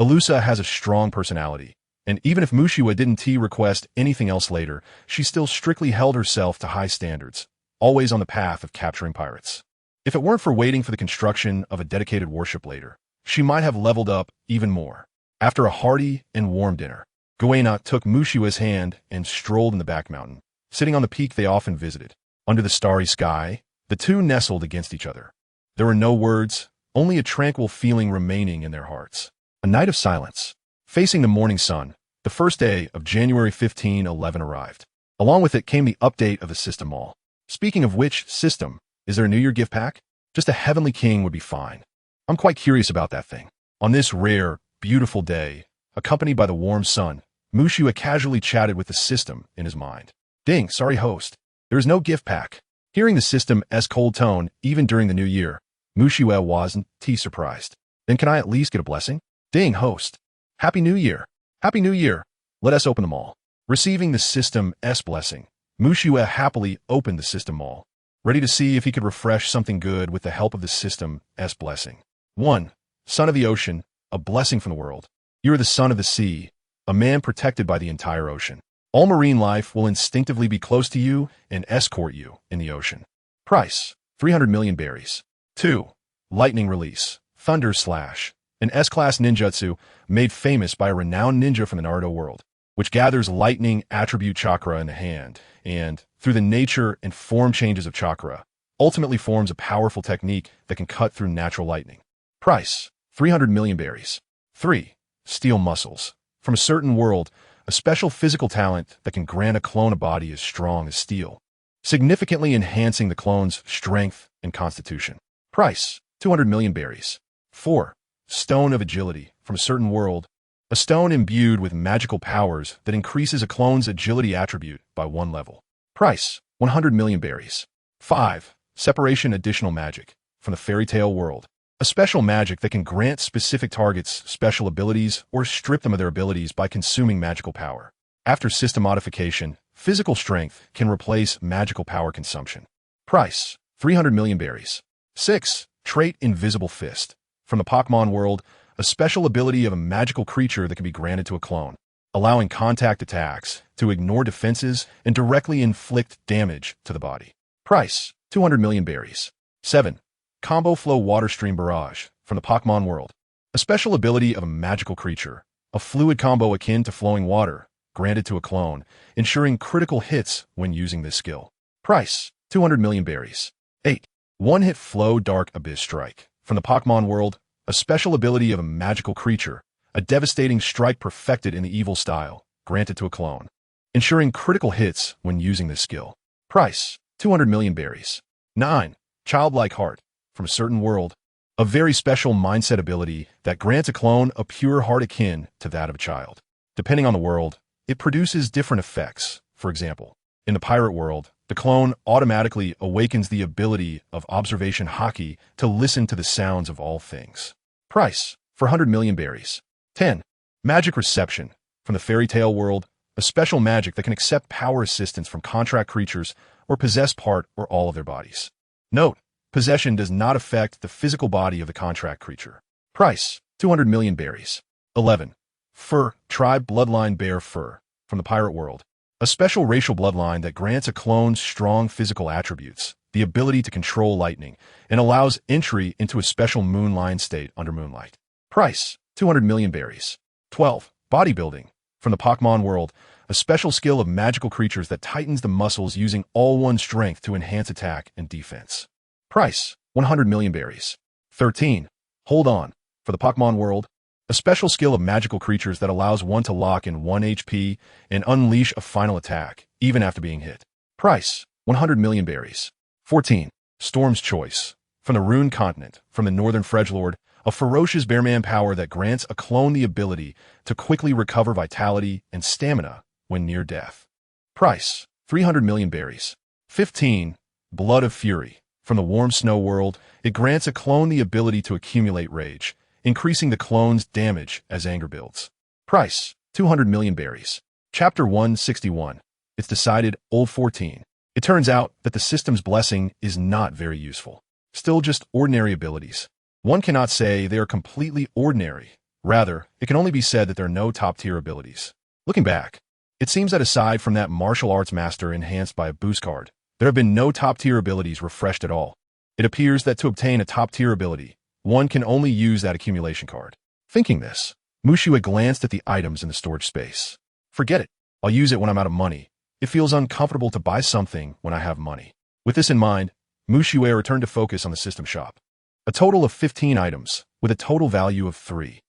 Elusa has a strong personality, and even if Mushu didn't request anything else later, she still strictly held herself to high standards, always on the path of capturing pirates. If it weren't for waiting for the construction of a dedicated warship later, she might have leveled up even more. After a hearty and warm dinner, Kuina took Mushu's hand and strolled in the back mountain, sitting on the peak they often visited. Under the starry sky, the two nestled against each other. There were no words, only a tranquil feeling remaining in their hearts. A night of silence. Facing the morning sun, the first day of January 1511 arrived. Along with it came the update of the system mall. Speaking of which system, is there a New Year gift pack? Just a Heavenly King would be fine. I'm quite curious about that thing. On this rare, beautiful day, accompanied by the warm sun, Mushu casually chatted with the system in his mind. Ding, sorry host. There is no gift pack. Hearing the system's cold tone, even during the new year, Mushu wasn't surprised. Then can I at least get a blessing? Ding, host. Happy New Year. Happy New Year. Let us open them all. Receiving the system's blessing, Mushu happily opened the system mall, ready to see if he could refresh something good with the help of the system's blessing. 1. Son of the ocean, a blessing from the world. You are the son of the sea, a man protected by the entire ocean. All marine life will instinctively be close to you and escort you in the ocean. Price, 300 million berries. 2. Lightning release, thunder slash, an S-class ninjutsu made famous by a renowned ninja from the Naruto world, which gathers lightning attribute chakra in the hand and, through the nature and form changes of chakra, ultimately forms a powerful technique that can cut through natural lightning. Price, 300 million berries. 3. Steel muscles. From a certain world, a special physical talent that can grant a clone a body as strong as steel, significantly enhancing the clone's strength and constitution. Price, 200 million berries. 4. Stone of agility. From a certain world, a stone imbued with magical powers that increases a clone's agility attribute by 1 level. Price, 100 million berries. 5. Separation additional magic. From the fairy tale world, a special magic that can grant specific targets special abilities or strip them of their abilities by consuming magical power. After system modification, physical strength can replace magical power consumption. Price, 300 million berries. 6. Trait Invisible Fist. From the Pokemon world, a special ability of a magical creature that can be granted to a clone, allowing contact attacks to ignore defenses and directly inflict damage to the body. Price, 200 million berries. 7. Combo Flow Water Stream Barrage. From the Pokemon world, a special ability of a magical creature, a fluid combo akin to flowing water, granted to a clone, ensuring critical hits when using this skill. Price, 200 million berries. 8. One-Hit Flow Dark Abyss Strike. From the Pokemon world, a special ability of a magical creature, a devastating strike perfected in the evil style, granted to a clone, ensuring critical hits when using this skill. Price, 200 million berries. 9. Childlike Heart. From a certain world, a very special mindset ability that grants a clone a pure heart akin to that of a child. Depending on the world, it produces different effects. For example, in the pirate world, the clone automatically awakens the ability of observation haki to listen to the sounds of all things. Price, for 100 million berries. 10. Magic Reception. From the fairy tale world, a special magic that can accept power assistance from contract creatures or possess part or all of their bodies. Note, possession does not affect the physical body of the contract creature. Price, 200 million berries. 11. Fur, Tribe Bloodline Bear Fur. From the pirate world, a special racial bloodline that grants a clone strong physical attributes, the ability to control lightning, and allows entry into a special moon lion state under moonlight. Price, 200 million berries. 12. Bodybuilding. From the Pokemon world, a special skill of magical creatures that tightens the muscles using all one's strength to enhance attack and defense. Price, 100 million berries. 13. Hold On. For the Pokemon world, a special skill of magical creatures that allows one to lock in 1 HP and unleash a final attack, even after being hit. Price, 100 million berries. 14. Storm's Choice. From the Rune Continent, from the Northern Fredgelord, a ferocious bearman power that grants a clone the ability to quickly recover vitality and stamina when near death. Price, 300 million berries. 15. Blood of Fury. From the Warm Snow world, it grants a clone the ability to accumulate rage, increasing the clone's damage as anger builds. Price, 200 million berries. Chapter 161. It's decided, Old 14. It turns out that the system's blessing is not very useful. Still just ordinary abilities. One cannot say they are completely ordinary. Rather, it can only be said that there are no top-tier abilities. Looking back, it seems that aside from that martial arts master enhanced by a boost card, there have been no top-tier abilities refreshed at all. It appears that to obtain a top-tier ability, one can only use that accumulation card. Thinking this, Mushu had glanced at the items in the storage space. Forget it. I'll use it when I'm out of money. It feels uncomfortable to buy something when I have money. With this in mind, Mushu returned to focus on the system shop. A total of 15 items, with a total value of 3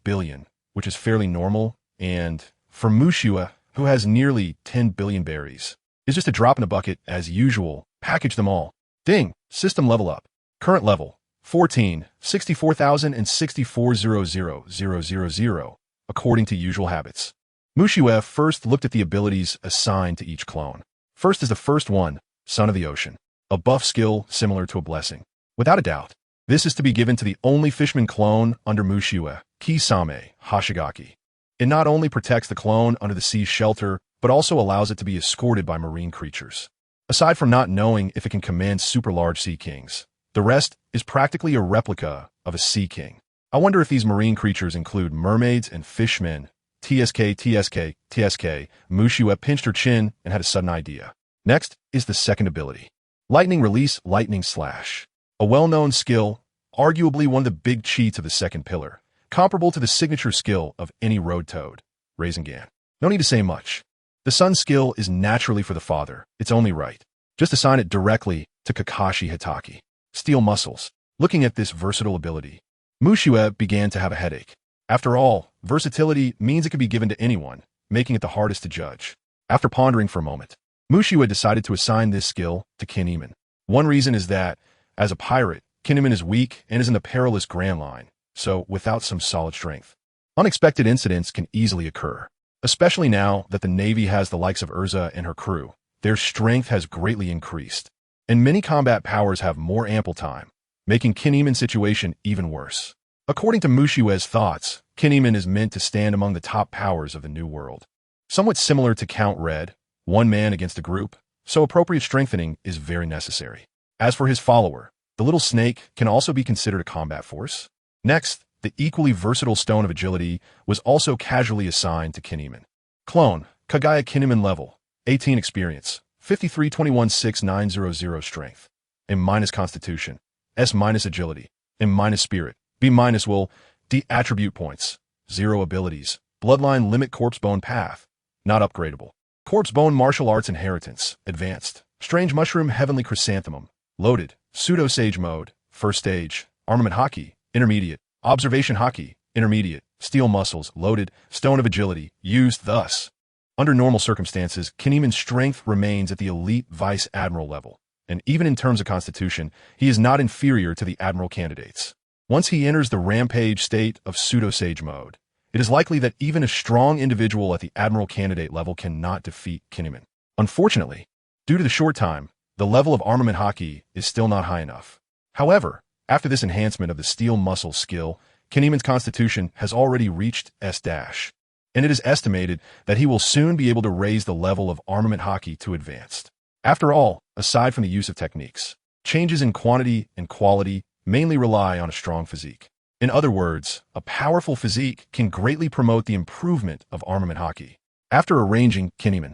billion, which is fairly normal, and for Mushu, who has nearly 10 billion berries, is just a drop in a bucket as usual. Package them all. Ding! System level up. Current level, 14, 64,064,000,000, according to usual habits. Mushu first looked at the abilities assigned to each clone. First is the first one, Son of the Ocean, a buff skill similar to a blessing. Without a doubt, this is to be given to the only fishman clone under Mushu, Kisame Hoshigaki. It not only protects the clone under the sea's shelter, but also allows it to be escorted by marine creatures. Aside from not knowing if it can command super large sea kings, the rest is practically a replica of a sea king. I wonder if these marine creatures include mermaids and fishmen. TSK. Mushu pinched her chin and had a sudden idea. Next is the second ability. Lightning Release Lightning Slash. A well-known skill, arguably one of the big cheats of the second pillar, comparable to the signature skill of any road toad, Rasengan. No need to say much. The sun skill is naturally for the father. It's only right. Just assign it directly to Kakashi Hatake. Steel Muscles. Looking at this versatile ability, Mushue began to have a headache. After all, versatility means it can be given to anyone, making it the hardest to judge. After pondering for a moment, Mushue decided to assign this skill to Kinemon. One reason is that, as a pirate, Kinemon is weak and is in the perilous Grand Line, so without some solid strength. Unexpected incidents can easily occur, especially now that the Navy has the likes of Erza and her crew. Their strength has greatly increased, and many combat powers have more ample time, making Kinemon's situation even worse. According to Mushue's thoughts, Kinemon is meant to stand among the top powers of the New World. Somewhat similar to Count Red, one man against a group, so appropriate strengthening is very necessary. As for his follower, the little snake can also be considered a combat force. Next, the equally versatile Stone of Agility was also casually assigned to Kinemon. Clone, Kagaya Kinemon level, 18 experience, 53-21-6-900 strength, M- constitution, S- agility, M- spirit, B- will, D attribute points, 0 abilities, bloodline limit corpse bone path, not upgradable. Corpse bone martial arts inheritance, advanced, strange mushroom heavenly chrysanthemum, loaded, pseudo sage mode, first stage, armament haki, intermediate, observation haki, intermediate, steel muscles, loaded, stone of agility, used thus. Under normal circumstances, Kinemon's strength remains at the elite vice admiral level, and even in terms of constitution, he is not inferior to the admiral candidates. Once he enters the rampage state of pseudo-sage mode, it is likely that even a strong individual at the admiral candidate level cannot defeat Kinemon. Unfortunately, due to the short time, the level of armament haki is still not high enough. However, after this enhancement of the steel muscle skill, Kinemon's constitution has already reached S-, and it is estimated that he will soon be able to raise the level of armament haki to advanced. After all, aside from the use of techniques, changes in quantity and quality mainly rely on a strong physique. In other words, a powerful physique can greatly promote the improvement of armament haki. After arranging Kinemon,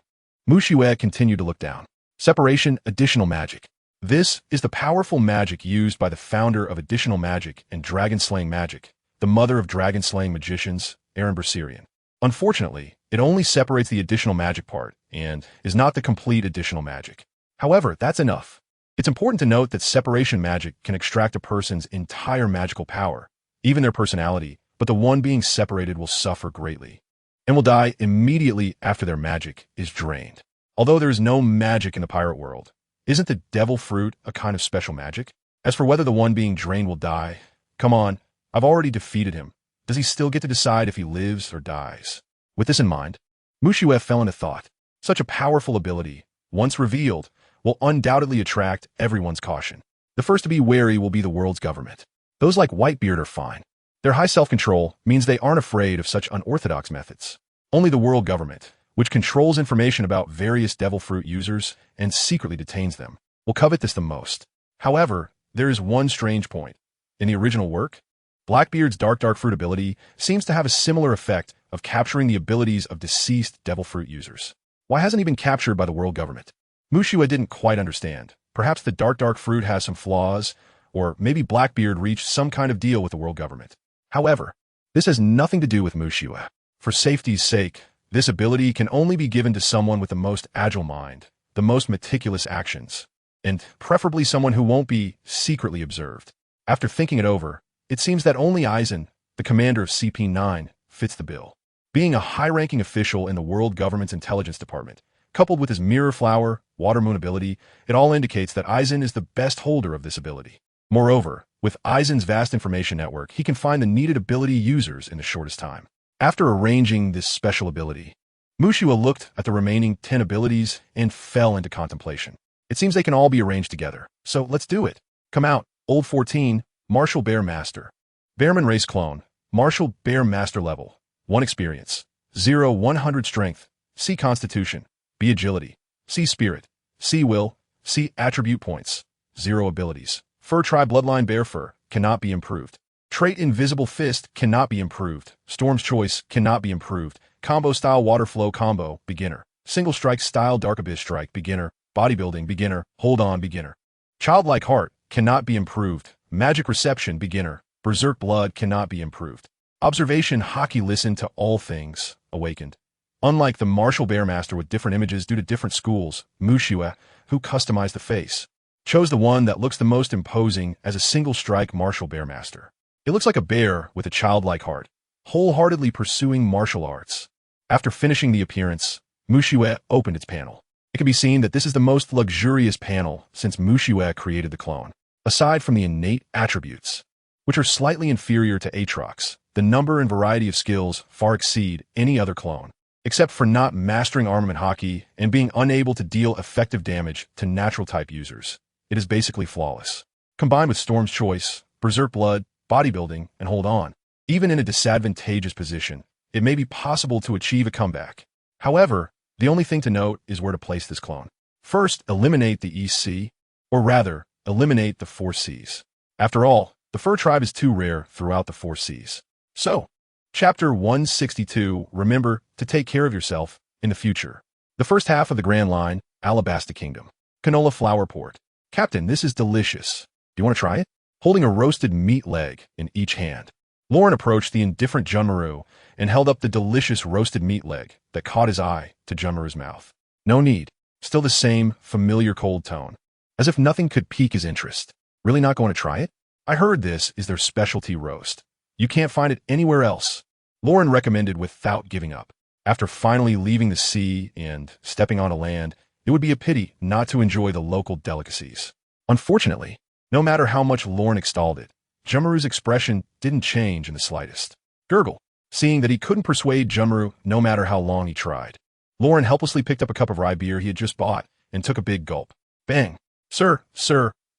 Mushue continued to look down. Separation Additional Magic. This is the powerful magic used by the founder of Additional Magic and Dragon-Slaying Magic, the mother of dragon-slaying magicians, Eren Berserian. Unfortunately, it only separates the additional magic part and is not the complete additional magic. However, that's enough. It's important to note that separation magic can extract a person's entire magical power, even their personality, but the one being separated will suffer greatly and will die immediately after their magic is drained. Although there is no magic in the pirate world, isn't the devil fruit a kind of special magic? As for whether the one being drained will die, come on, I've already defeated him. Does he still get to decide if he lives or dies? With this in mind, Mushue fell into thought. Such a powerful ability, once revealed, will undoubtedly attract everyone's caution. The first to be wary will be the world's government. Those like Whitebeard are fine. Their high self-control means they aren't afraid of such unorthodox methods. Only the world government, which controls information about various devil fruit users and secretly detains them, will covet this the most. However, there is one strange point. In the original work, Blackbeard's dark fruit ability seems to have a similar effect of capturing the abilities of deceased devil fruit users. Why hasn't he been captured by the world government? Mushue didn't quite understand. Perhaps the dark fruit has some flaws, or maybe Blackbeard reached some kind of deal with the world government. However, this has nothing to do with Mushue. For safety's sake, this ability can only be given to someone with the most agile mind, the most meticulous actions, and preferably someone who won't be secretly observed. After thinking it over, it seems that only Aizen, the commander of CP9, fits the bill. Being a high-ranking official in the world government's intelligence department, coupled with his mirror flower, water moon ability, it all indicates that Aizen is the best holder of this ability. Moreover, with Aizen's vast information network, he can find the needed ability users in the shortest time. After arranging this special ability, Mushue looked at the remaining 10 abilities and fell into contemplation. It seems they can all be arranged together, so let's do it. Come out, Old 14, Martial Bear Master. Bearman Race Clone, Martial Bear Master level, 1 experience, 0-100 strength, C constitution, B agility, C spirit, C will, C attribute points, 0 abilities. Fur Tribe Bloodline Bear Fur, cannot be improved. Trait Invisible Fist, cannot be improved. Storm's Choice, cannot be improved. Combo Style Water Flow Combo, beginner. Single Strike Style Dark Abyss Strike, beginner. Bodybuilding, beginner. Hold On, beginner. Childlike Heart, cannot be improved. Magic Reception, beginner. Berserk Blood, cannot be improved. Observation Haki Listen to All Things, awakened. Unlike the Martial Bear Master with different images due to different schools, Mushue, who customized the face, chose the one that looks the most imposing as a single strike Martial Bear Master. It looks like a bear with a childlike heart, wholeheartedly pursuing martial arts. After finishing the appearance, Mushue opened its panel. It can be seen that this is the most luxurious panel since Mushue created the clone. Aside from the innate attributes, which are slightly inferior to Aatrox, the number and variety of skills far exceed any other clone, except for not mastering armament hockey and being unable to deal effective damage to natural-type users. It is basically flawless. Combined with Storm's Choice, Berserk Blood, Bodybuilding, and Hold On, even in a disadvantageous position, it may be possible to achieve a comeback. However, the only thing to note is where to place this clone. First, eliminate the East Sea, or rather, eliminate the 4 Seas. After all, the fur tribe is too rare throughout the 4 Seas. So, Chapter 162, remember to take care of yourself in the future. The first half of the Grand Line, Alabasta Kingdom. Canola Flour Port. Captain, this is delicious. Do you want to try it? Holding a roasted meat leg in each hand, Lauren approached the indifferent Junmaru and held up the delicious roasted meat leg that caught his eye to Junmaru's mouth. No need. Still the same familiar cold tone, as if nothing could pique his interest. Really not going to try it? I heard this is their specialty roast. You can't find it anywhere else. Lauren recommended without giving up. After finally leaving the sea and stepping onto land, it would be a pity not to enjoy the local delicacies. Unfortunately, no matter how much Lauren extolled it, Junmaru's expression didn't change in the slightest. Gurgle, seeing that he couldn't persuade Junmaru no matter how long he tried. Lauren helplessly picked up a cup of rye beer he had just bought and took a big gulp. Bang. Sir,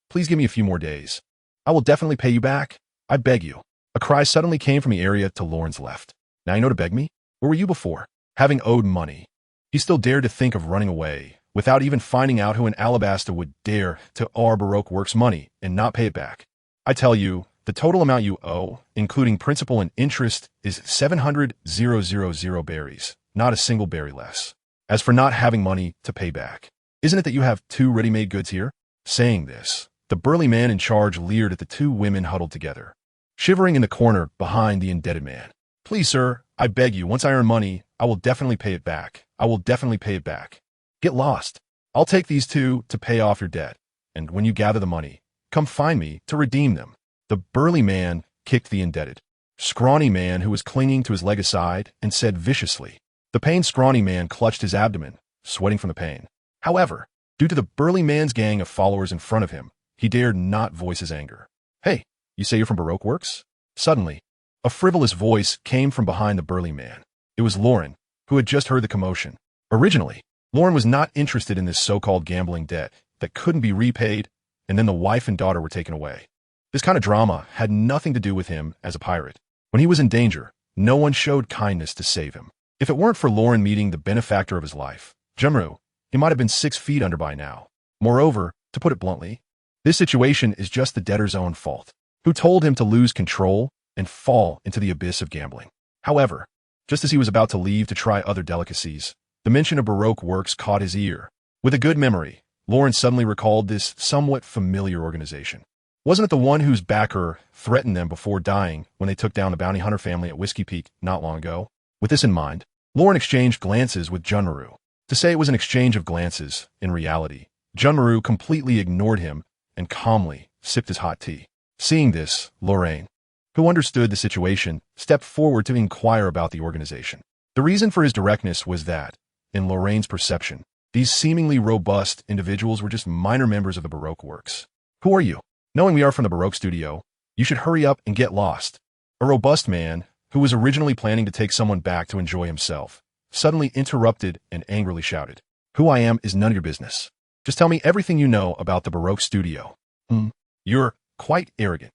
please give me a few more days. I will definitely pay you back. I beg you. A cry suddenly came from the area to Lauren's left. Now you know to beg me? Where were you before? Having owed money. He still dared to think of running away, without even finding out who in Alabasta would dare to owe Baroque Works money and not pay it back. I tell you, the total amount you owe, including principal and interest, is 700,000 berries, not a single berry less. As for not having money to pay back, isn't it that you have 2 ready-made goods here? Saying this, the burly man in charge leered at the 2 women huddled together, shivering in the corner behind the indebted man. Please, sir, I beg you, once I earn money, I will definitely pay it back. I will definitely pay it back. Get lost. I'll take these 2 to pay off your debt, and when you gather the money, come find me to redeem them. The burly man kicked the indebted, scrawny man who was clinging to his leg aside and said viciously. The pained scrawny man clutched his abdomen, sweating from the pain. However, due to the burly man's gang of followers in front of him, he dared not voice his anger. Hey, you say you're from Baroque Works? Suddenly, a frivolous voice came from behind the burly man. It was Lauren, who had just heard the commotion. Originally, Lauren was not interested in this so-called gambling debt that couldn't be repaid, and then the wife and daughter were taken away. This kind of drama had nothing to do with him as a pirate. When he was in danger, no one showed kindness to save him. If it weren't for Lauren meeting the benefactor of his life, Junmaru, he might have been 6 feet under by now. Moreover, to put it bluntly, this situation is just the debtor's own fault, who told him to lose control and fall into the abyss of gambling. However, just as he was about to leave to try other delicacies, the mention of Baroque Works caught his ear. With a good memory, Lauren suddenly recalled this somewhat familiar organization. Wasn't it the one whose backer threatened them before dying when they took down the bounty hunter family at Whiskey Peak not long ago? With this in mind, Lauren exchanged glances with Junmaru. To say it was an exchange of glances, in reality, Junmaru completely ignored him and calmly sipped his hot tea. Seeing this, Lorraine, who understood the situation, stepped forward to inquire about the organization. The reason for his directness was that, in Lorraine's perception, these seemingly robust individuals were just minor members of the Baroque Works. Who are you? Knowing we are from the Baroque studio, you should hurry up and get lost. A robust man, who was originally planning to take someone back to enjoy himself, suddenly interrupted and angrily shouted, Who I am is none of your business. Just tell me everything you know about the Baroque studio. You're quite arrogant.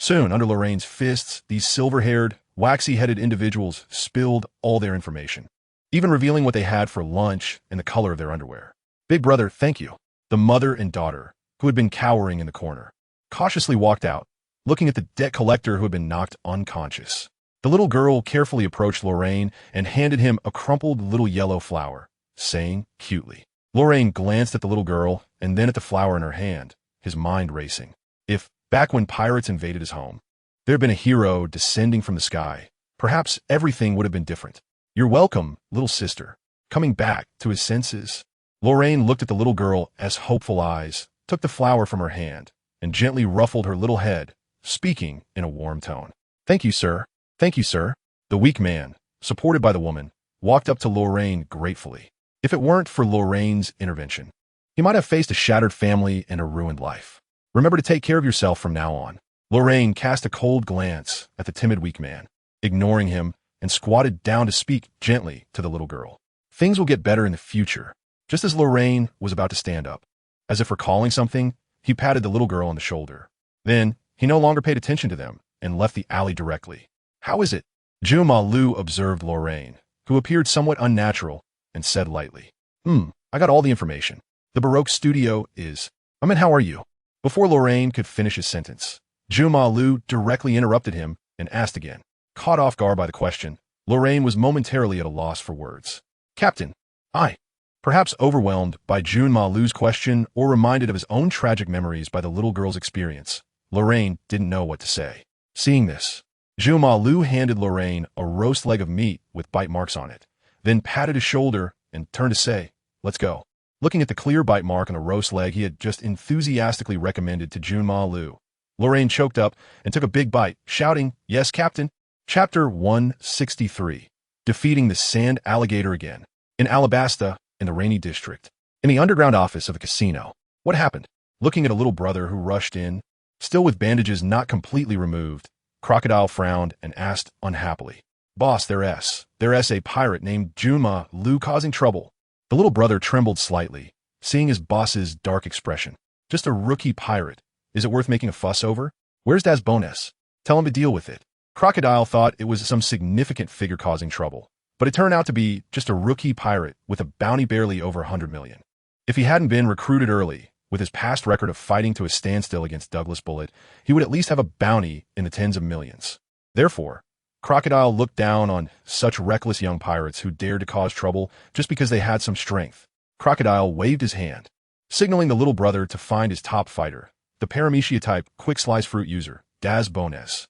Soon, under Lorraine's fists, these silver-haired, waxy-headed individuals spilled all their information, even revealing what they had for lunch and the color of their underwear. Big brother, thank you. The mother and daughter, who had been cowering in the corner, cautiously walked out, looking at the debt collector who had been knocked unconscious. The little girl carefully approached Lorraine and handed him a crumpled little yellow flower, saying cutely. Lorraine glanced at the little girl and then at the flower in her hand, his mind racing. If, back when pirates invaded his home, there had been a hero descending from the sky, perhaps everything would have been different. You're welcome, little sister. Coming back to his senses, Lorraine looked at the little girl as hopeful eyes took the flower from her hand and gently ruffled her little head speaking in a warm tone. Thank you, sir. Thank you, sir. The weak man, supported by the woman, walked up to Lorraine gratefully. If it weren't for Lorraine's intervention, he might have faced a shattered family and a ruined life. Remember to take care of yourself from now on. Lorraine cast a cold glance at the timid weak man, ignoring him, and squatted down to speak gently to the little girl. Things will get better in the future. Just as Lorraine was about to stand up, as if recalling something, he patted the little girl on the shoulder. Then, he no longer paid attention to them and left the alley directly. How is it? Juma Lu observed Lorraine, who appeared somewhat unnatural, and said lightly, I got all the information. The Baroque studio is... how are you? Before Lorraine could finish his sentence, Juma Lu directly interrupted him and asked again. Caught off guard by the question, Lorraine was momentarily at a loss for words. Captain, perhaps overwhelmed by Juma Lu's question or reminded of his own tragic memories by the little girl's experience, Lorraine didn't know what to say. Seeing this, Juma Lu handed Lorraine a roast leg of meat with bite marks on it, then patted his shoulder and turned to say, let's go. Looking at the clear bite mark on the roast leg he had just enthusiastically recommended to Juma Lu, Lorraine choked up and took a big bite, shouting, Yes, Captain. Chapter 163, Defeating the Sand Alligator Again. In Alabasta, in the Rainy District. In the underground office of the casino. What happened? Looking at a little brother who rushed in, still with bandages not completely removed, Crocodile frowned and asked unhappily, Boss, there's a pirate named Juma Lu causing trouble. The little brother trembled slightly, seeing his boss's dark expression. Just a rookie pirate. Is it worth making a fuss over? Where's Das Bones? Tell him to deal with it. Crocodile thought it was some significant figure causing trouble, but it turned out to be just a rookie pirate with a bounty barely over 100 million. If he hadn't been recruited early, with his past record of fighting to a standstill against Douglas Bullet, he would at least have a bounty in the tens of millions. Therefore, Crocodile looked down on such reckless young pirates who dared to cause trouble just because they had some strength. Crocodile waved his hand, signaling the little brother to find his top fighter, the Paramecia-type quick-slice fruit user, Das Bones.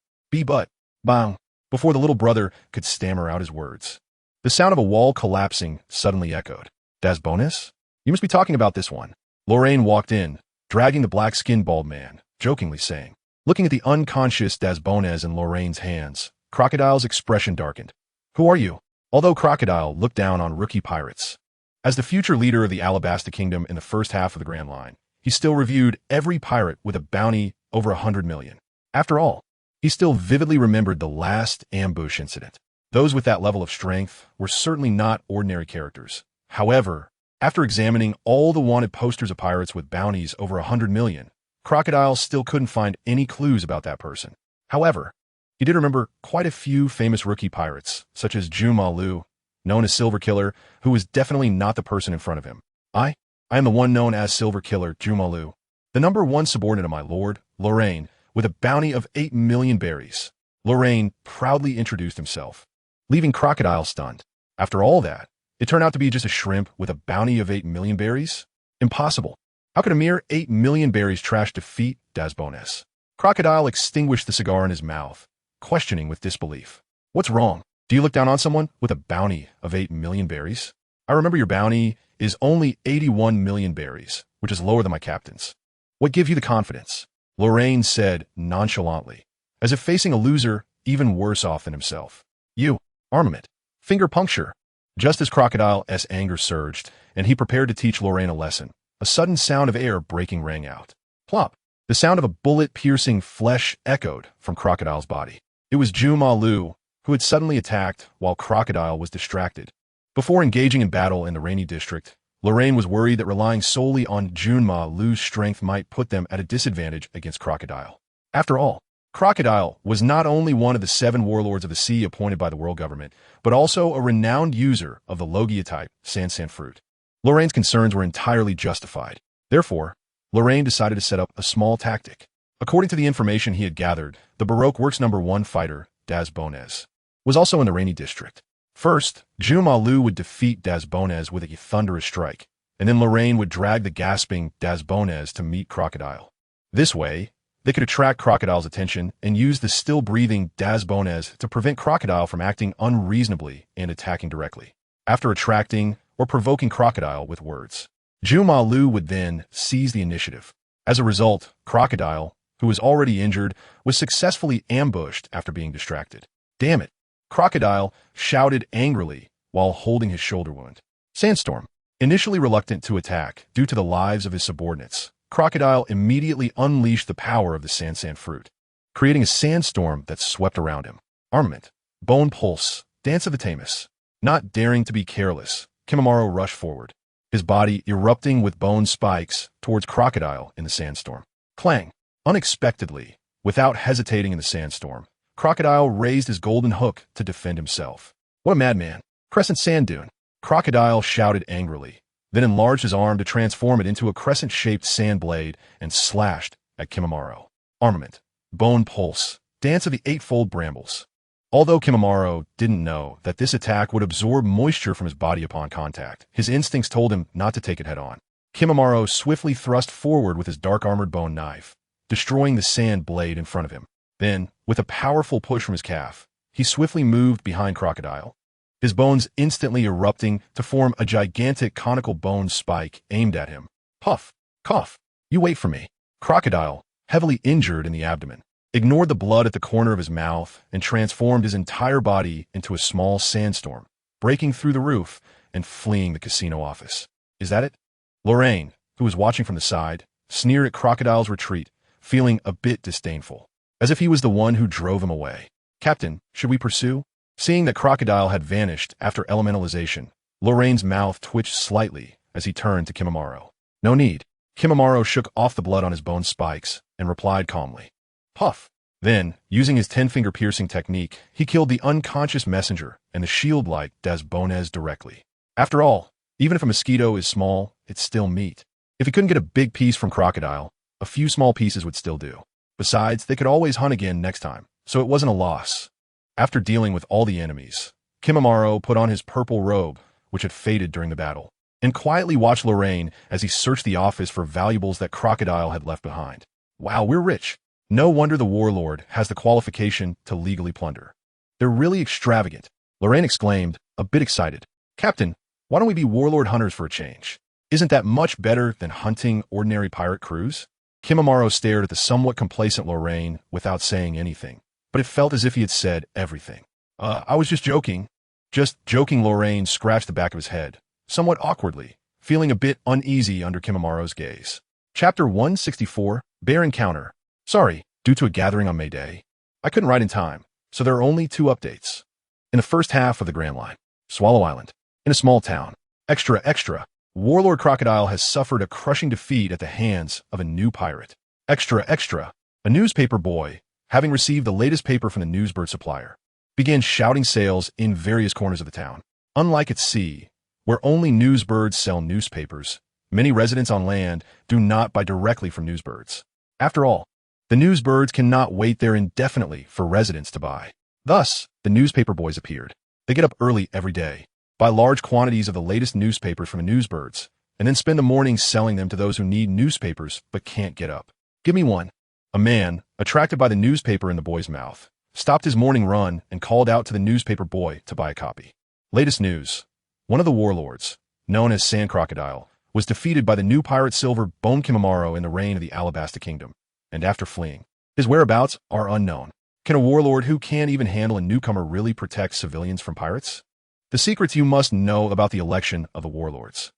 Bang, before the little brother could stammer out his words. The sound of a wall collapsing suddenly echoed. Das Bones? You must be talking about this one. Lorraine walked in, dragging the black-skinned bald man, jokingly saying. Looking at the unconscious Das Bones in Lorraine's hands, Crocodile's expression darkened. Who are you? Although Crocodile looked down on rookie pirates. As the future leader of the Alabasta Kingdom in the first half of the Grand Line, he still reviewed every pirate with a bounty over 100 million. After all, he still vividly remembered the last ambush incident. Those with that level of strength were certainly not ordinary characters. However, after examining all the wanted posters of pirates with bounties over 100 million, Crocodile still couldn't find any clues about that person. However, he did remember quite a few famous rookie pirates, such as Juma Lu, known as Silver Killer, who was definitely not the person in front of him. I am the one known as Silver Killer, Juma Lu, the number one subordinate of my lord, Lorraine, with a bounty of 8 million berries. Lorraine proudly introduced himself, leaving Crocodile stunned. After all that, it turned out to be just a shrimp with a bounty of 8 million berries? Impossible. How could a mere 8 million berries trash defeat Das Bones? Crocodile extinguished the cigar in his mouth, questioning with disbelief. What's wrong? Do you look down on someone with a bounty of 8 million berries? I remember your bounty is only 81 million berries, which is lower than my captain's. What gives you the confidence? Lorraine said nonchalantly, as if facing a loser even worse off than himself. You, armament, finger puncture. Just as Crocodile's anger surged, and he prepared to teach Lorraine a lesson, a sudden sound of air breaking rang out. Plop! The sound of a bullet piercing flesh echoed from Crocodile's body. It was Juma Lu, who had suddenly attacked while Crocodile was distracted. Before engaging in battle in the Rainy District, Lorraine was worried that relying solely on Juma Lu's strength might put them at a disadvantage against Crocodile. After all, Crocodile was not only one of the 7 warlords of the sea appointed by the world government, but also a renowned user of the Logia-type Sansan fruit. Lorraine's concerns were entirely justified. Therefore, Lorraine decided to set up a small tactic. According to the information he had gathered, the Baroque Works No. 1 fighter, Das Bones, was also in the Rainy District. First, Juma Lu would defeat Das Bones with a thunderous strike, and then Lorraine would drag the gasping Das Bones to meet Crocodile. This way, they could attract Crocodile's attention and use the still-breathing Das Bones to prevent Crocodile from acting unreasonably and attacking directly. After attracting or provoking Crocodile with words, Juma Lu would then seize the initiative. As a result, Crocodile, who was already injured, was successfully ambushed after being distracted. Damn it! Crocodile shouted angrily while holding his shoulder wound. Sandstorm. Initially reluctant to attack due to the lives of his subordinates, Crocodile immediately unleashed the power of the Sansan fruit, creating a sandstorm that swept around him. Armament. Bone Pulse. Dance of the Tamus. Not daring to be careless, Kimimaro rushed forward, his body erupting with bone spikes towards Crocodile in the sandstorm. Clang! Unexpectedly, without hesitating in the sandstorm, Crocodile raised his golden hook to defend himself. What a madman! Crescent Sand Dune. Crocodile shouted angrily, then enlarged his arm to transform it into a crescent-shaped sand blade and slashed at Kimimaro. Armament. Bone Pulse. Dance of the Eightfold Brambles. Although Kimimaro didn't know that this attack would absorb moisture from his body upon contact, his instincts told him not to take it head-on. Kimimaro swiftly thrust forward with his dark-armored bone knife, destroying the sand blade in front of him. Then, with a powerful push from his calf, he swiftly moved behind Crocodile, his bones instantly erupting to form a gigantic conical bone spike aimed at him. Puff! Cough! You wait for me. Crocodile, heavily injured in the abdomen, ignored the blood at the corner of his mouth and transformed his entire body into a small sandstorm, breaking through the roof and fleeing the casino office. Is that it? Lorraine, who was watching from the side, sneered at Crocodile's retreat, feeling a bit disdainful, as if he was the one who drove him away. Captain, should we pursue? Seeing that Crocodile had vanished after elementalization, Lorraine's mouth twitched slightly as he turned to Kimimaro. No need. Kimimaro shook off the blood on his bone spikes and replied calmly. Puff! Then, using his 10-finger piercing technique, he killed the unconscious messenger and the shield-like Des Bones directly. After all, even if a mosquito is small, it's still meat. If he couldn't get a big piece from Crocodile, a few small pieces would still do. Besides, they could always hunt again next time, so it wasn't a loss. After dealing with all the enemies, Kimimaro put on his purple robe, which had faded during the battle, and quietly watched Lorraine as he searched the office for valuables that Crocodile had left behind. Wow, we're rich. No wonder the warlord has the qualification to legally plunder. They're really extravagant, Lorraine exclaimed, a bit excited. Captain, why don't we be warlord hunters for a change? Isn't that much better than hunting ordinary pirate crews? Kimimaro stared at the somewhat complacent Lorraine without saying anything, but it felt as if he had said everything. I was just joking. Just joking. Lorraine scratched the back of his head, somewhat awkwardly, feeling a bit uneasy under Kimimaro's gaze. Chapter 164, Bear Encounter. Sorry, due to a gathering on May Day, I couldn't write in time, so there are only 2 updates. In the first half of the Grand Line, Swallow Island, in a small town. Extra, extra. Warlord Crocodile has suffered a crushing defeat at the hands of a new pirate. Extra, extra. A newspaper boy, having received the latest paper from the newsbird supplier, began shouting sales in various corners of the town. Unlike at sea, where only newsbirds sell newspapers, many residents on land do not buy directly from newsbirds. After all, the newsbirds cannot wait there indefinitely for residents to buy. Thus, the newspaper boys appeared. They get up early every day, buy large quantities of the latest newspapers from the newsbirds, and then spend the morning selling them to those who need newspapers but can't get up. Give me one. A man, attracted by the newspaper in the boy's mouth, stopped his morning run and called out to the newspaper boy to buy a copy. Latest news. One of the warlords, known as Sand Crocodile, was defeated by the new pirate Silver Bone Kimimaro in the reign of the Alabasta Kingdom, and after fleeing, his whereabouts are unknown. Can a warlord who can't even handle a newcomer really protect civilians from pirates? The secrets you must know about the election of the warlords.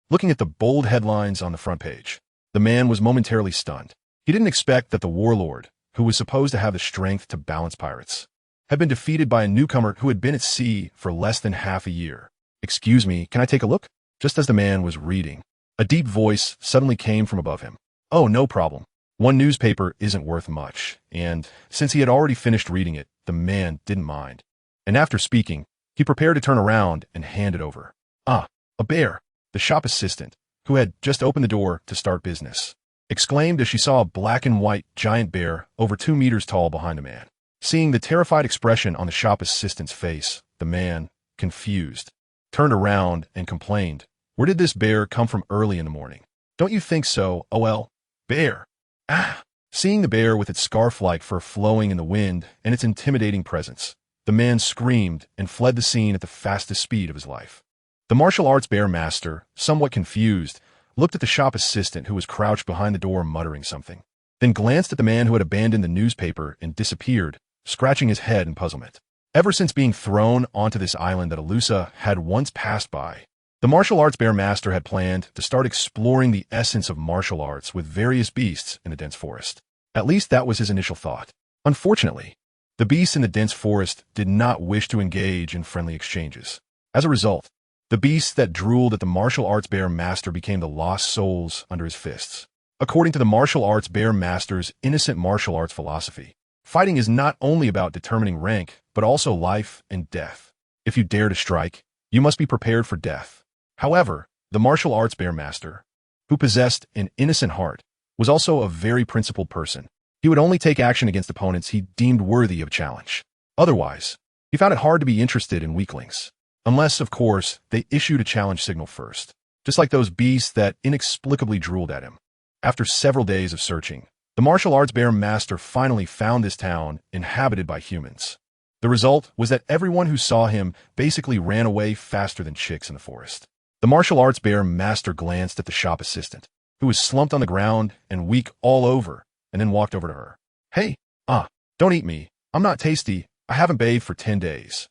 Looking at the bold headlines on the front page, the man was momentarily stunned. He didn't expect that the warlord, who was supposed to have the strength to balance pirates, had been defeated by a newcomer who had been at sea for less than half a year. Excuse me, can I take a look? Just as the man was reading, a deep voice suddenly came from above him. Oh, no problem. One newspaper isn't worth much, and since he had already finished reading it, the man didn't mind. And after speaking, he prepared to turn around and hand it over. Ah, a bear! The shop assistant, who had just opened the door to start business, exclaimed as she saw a black and white giant bear over 2 meters tall behind the man. Seeing the terrified expression on the shop assistant's face, the man, confused, turned around and complained, "Where did this bear come from early in the morning? Don't you think so, OL? Bear! Ah!" Seeing the bear with its scarf-like fur flowing in the wind and its intimidating presence, the man screamed and fled the scene at the fastest speed of his life. The martial arts bear master, somewhat confused, looked at the shop assistant who was crouched behind the door muttering something. then glanced at the man who had abandoned the newspaper and disappeared, scratching his head in puzzlement. Ever since being thrown onto this island that Alusa had once passed by, the martial arts bear master had planned to start exploring the essence of martial arts with various beasts in the dense forest. At least that was his initial thought. Unfortunately, the beasts in the dense forest did not wish to engage in friendly exchanges. As a result, the beasts that drooled at the martial arts bear master became the lost souls under his fists. According to the martial arts bear master's innocent martial arts philosophy, fighting is not only about determining rank, but also life and death. If you dare to strike, you must be prepared for death. However, the martial arts bear master, who possessed an innocent heart, was also a very principled person. He would only take action against opponents he deemed worthy of challenge. Otherwise, he found it hard to be interested in weaklings. Unless, of course, they issued a challenge signal first, just like those beasts that inexplicably drooled at him. After several days of searching, the martial arts bear master finally found this town inhabited by humans. The result was that everyone who saw him basically ran away faster than chicks in the forest. The martial arts bear master glanced at the shop assistant, who was slumped on the ground and weak all over, and then walked over to her. Hey, don't eat me. I'm not tasty. I haven't bathed for 10 days.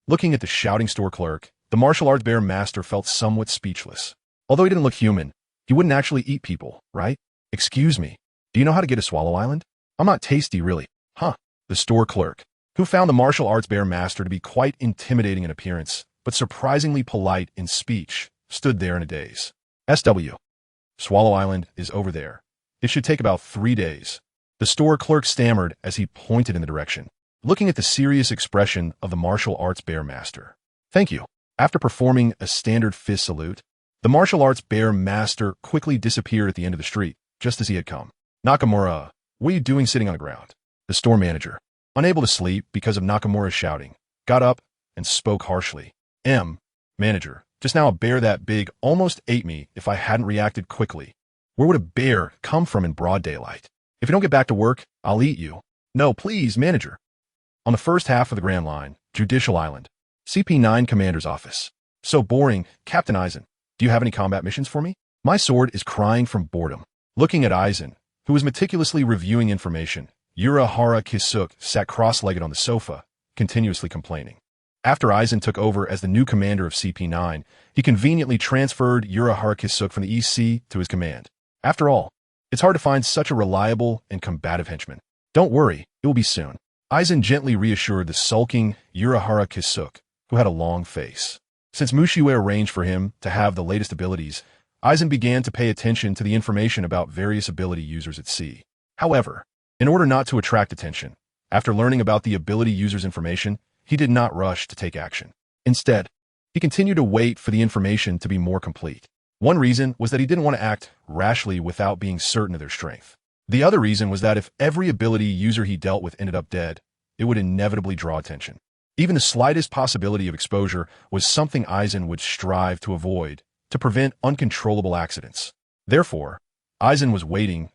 Looking at the shouting store clerk, the martial arts bear master felt somewhat speechless. Although he didn't look human, he wouldn't actually eat people, right? Excuse me, do you know how to get to Swallow Island? I'm not tasty, really. Huh. The store clerk, who found the martial arts bear master to be quite intimidating in appearance, but surprisingly polite in speech, stood there in a daze. SW. Swallow Island is over there. It should take about 3 days. The store clerk stammered as he pointed in the direction, looking at the serious expression of the martial arts bear master. Thank you. After performing a standard fist salute, the martial arts bear master quickly disappeared at the end of the street, just as he had come. Nakamura, what are you doing sitting on the ground? The store manager, unable to sleep because of Nakamura's shouting, got up and spoke harshly. Manager, just now a bear that big almost ate me if I hadn't reacted quickly. Where would a bear come from in broad daylight? If you don't get back to work, I'll eat you. No, please, manager. On the first half of the Grand Line, Judicial Island, CP9 Commander's office. So boring, Captain Aizen. Do you have any combat missions for me? My sword is crying from boredom. Looking at Aizen, who was meticulously reviewing information, Urahara Kisuke sat cross-legged on the sofa, continuously complaining. After Aizen took over as the new commander of CP9, he conveniently transferred Urahara Kisuke from the EC to his command. After all, it's hard to find such a reliable and combative henchman. Don't worry, it will be soon. Aizen gently reassured the sulking Urahara Kisuke, who had a long face. Since Mushiue arranged for him to have the latest abilities, Aizen began to pay attention to the information about various ability users at sea. However, in order not to attract attention, after learning about the ability user's information, he did not rush to take action. Instead, he continued to wait for the information to be more complete. One reason was that he didn't want to act rashly without being certain of their strength. The other reason was that if every ability user he dealt with ended up dead, it would inevitably draw attention. Even the slightest possibility of exposure was something Aizen would strive to avoid to prevent uncontrollable accidents. Therefore, Aizen was waiting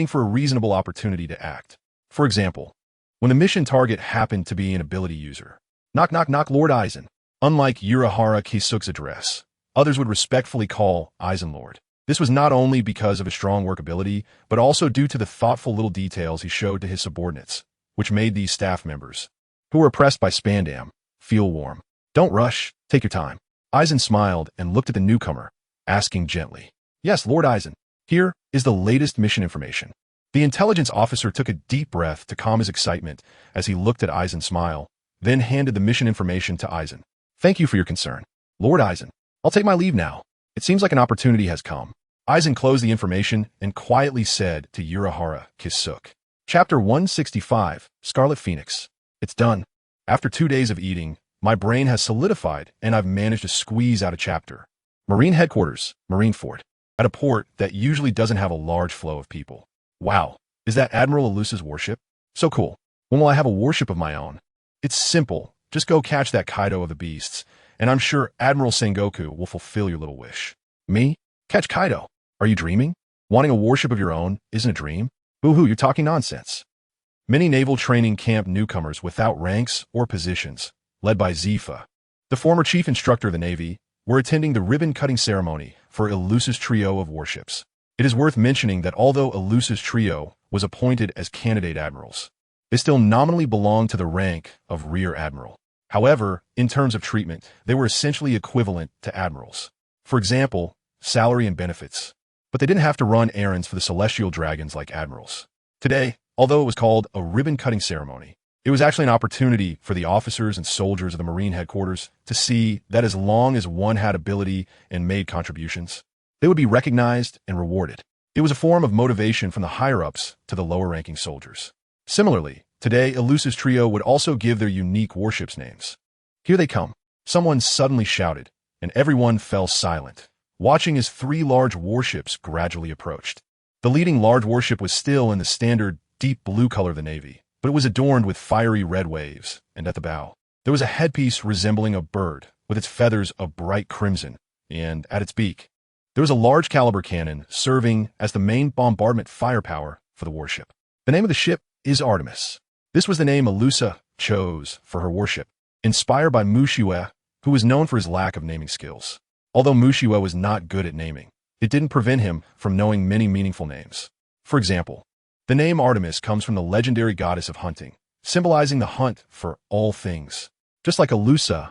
for a reasonable opportunity to act. For example, when the mission target happened to be an ability user. Knock, knock, knock, Lord Aizen. Unlike Urahara Kisuke's address, others would respectfully call Aizen Lord. This was not only because of his strong workability, but also due to the thoughtful little details he showed to his subordinates, which made these staff members, who were oppressed by spandam, feel warm. Don't rush, take your time. Aizen smiled and looked at the newcomer, asking gently, Yes, Lord Aizen, here is the latest mission information. The intelligence officer took a deep breath to calm his excitement as he looked at Aizen's smile, then handed the mission information to Aizen. Thank you for your concern. Lord Aizen, I'll take my leave now. It seems like an opportunity has come. Aizen closed the information and quietly said to Urahara Kisuke. Chapter 165, Scarlet Phoenix. It's done. After 2 days of eating, my brain has solidified and I've managed to squeeze out a chapter. Marine Headquarters, Marineford. At a port that usually doesn't have a large flow of people. Wow, is that Admiral Alusa's warship? So cool. When will I have a warship of my own? It's simple. Just go catch that Kaido of the beasts, and I'm sure Admiral Sengoku will fulfill your little wish. Me? Catch Kaido? Are you dreaming? Wanting a warship of your own isn't a dream? Boo-hoo, you're talking nonsense. Many naval training camp newcomers without ranks or positions, led by Zifa, the former chief instructor of the Navy, were attending the ribbon-cutting ceremony for Alusa's trio of warships. It is worth mentioning that although Alusa's trio was appointed as candidate admirals. They still nominally belonged to the rank of rear admiral. However, in terms of treatment, they were essentially equivalent to admirals. For example, salary and benefits. But they didn't have to run errands for the celestial dragons like admirals. Today, although it was called a ribbon-cutting ceremony, it was actually an opportunity for the officers and soldiers of the Marine headquarters to see that as long as one had ability and made contributions, they would be recognized and rewarded. It was a form of motivation from the higher-ups to the lower-ranking soldiers. Similarly, today, Elusa's trio would also give their unique warships names. Here they come. Someone suddenly shouted, and everyone fell silent, watching as 3 large warships gradually approached. The leading large warship was still in the standard deep blue color of the Navy, but it was adorned with fiery red waves, and at the bow, there was a headpiece resembling a bird with its feathers of bright crimson, and at its beak, there was a large caliber cannon serving as the main bombardment firepower for the warship. The name of the ship is Artemis. This was the name Elusa chose for her warship, inspired by Mushiue, who was known for his lack of naming skills. Although Mushiue was not good at naming, it didn't prevent him from knowing many meaningful names. For example, the name Artemis comes from the legendary goddess of hunting, symbolizing the hunt for all things. Just like Elusa,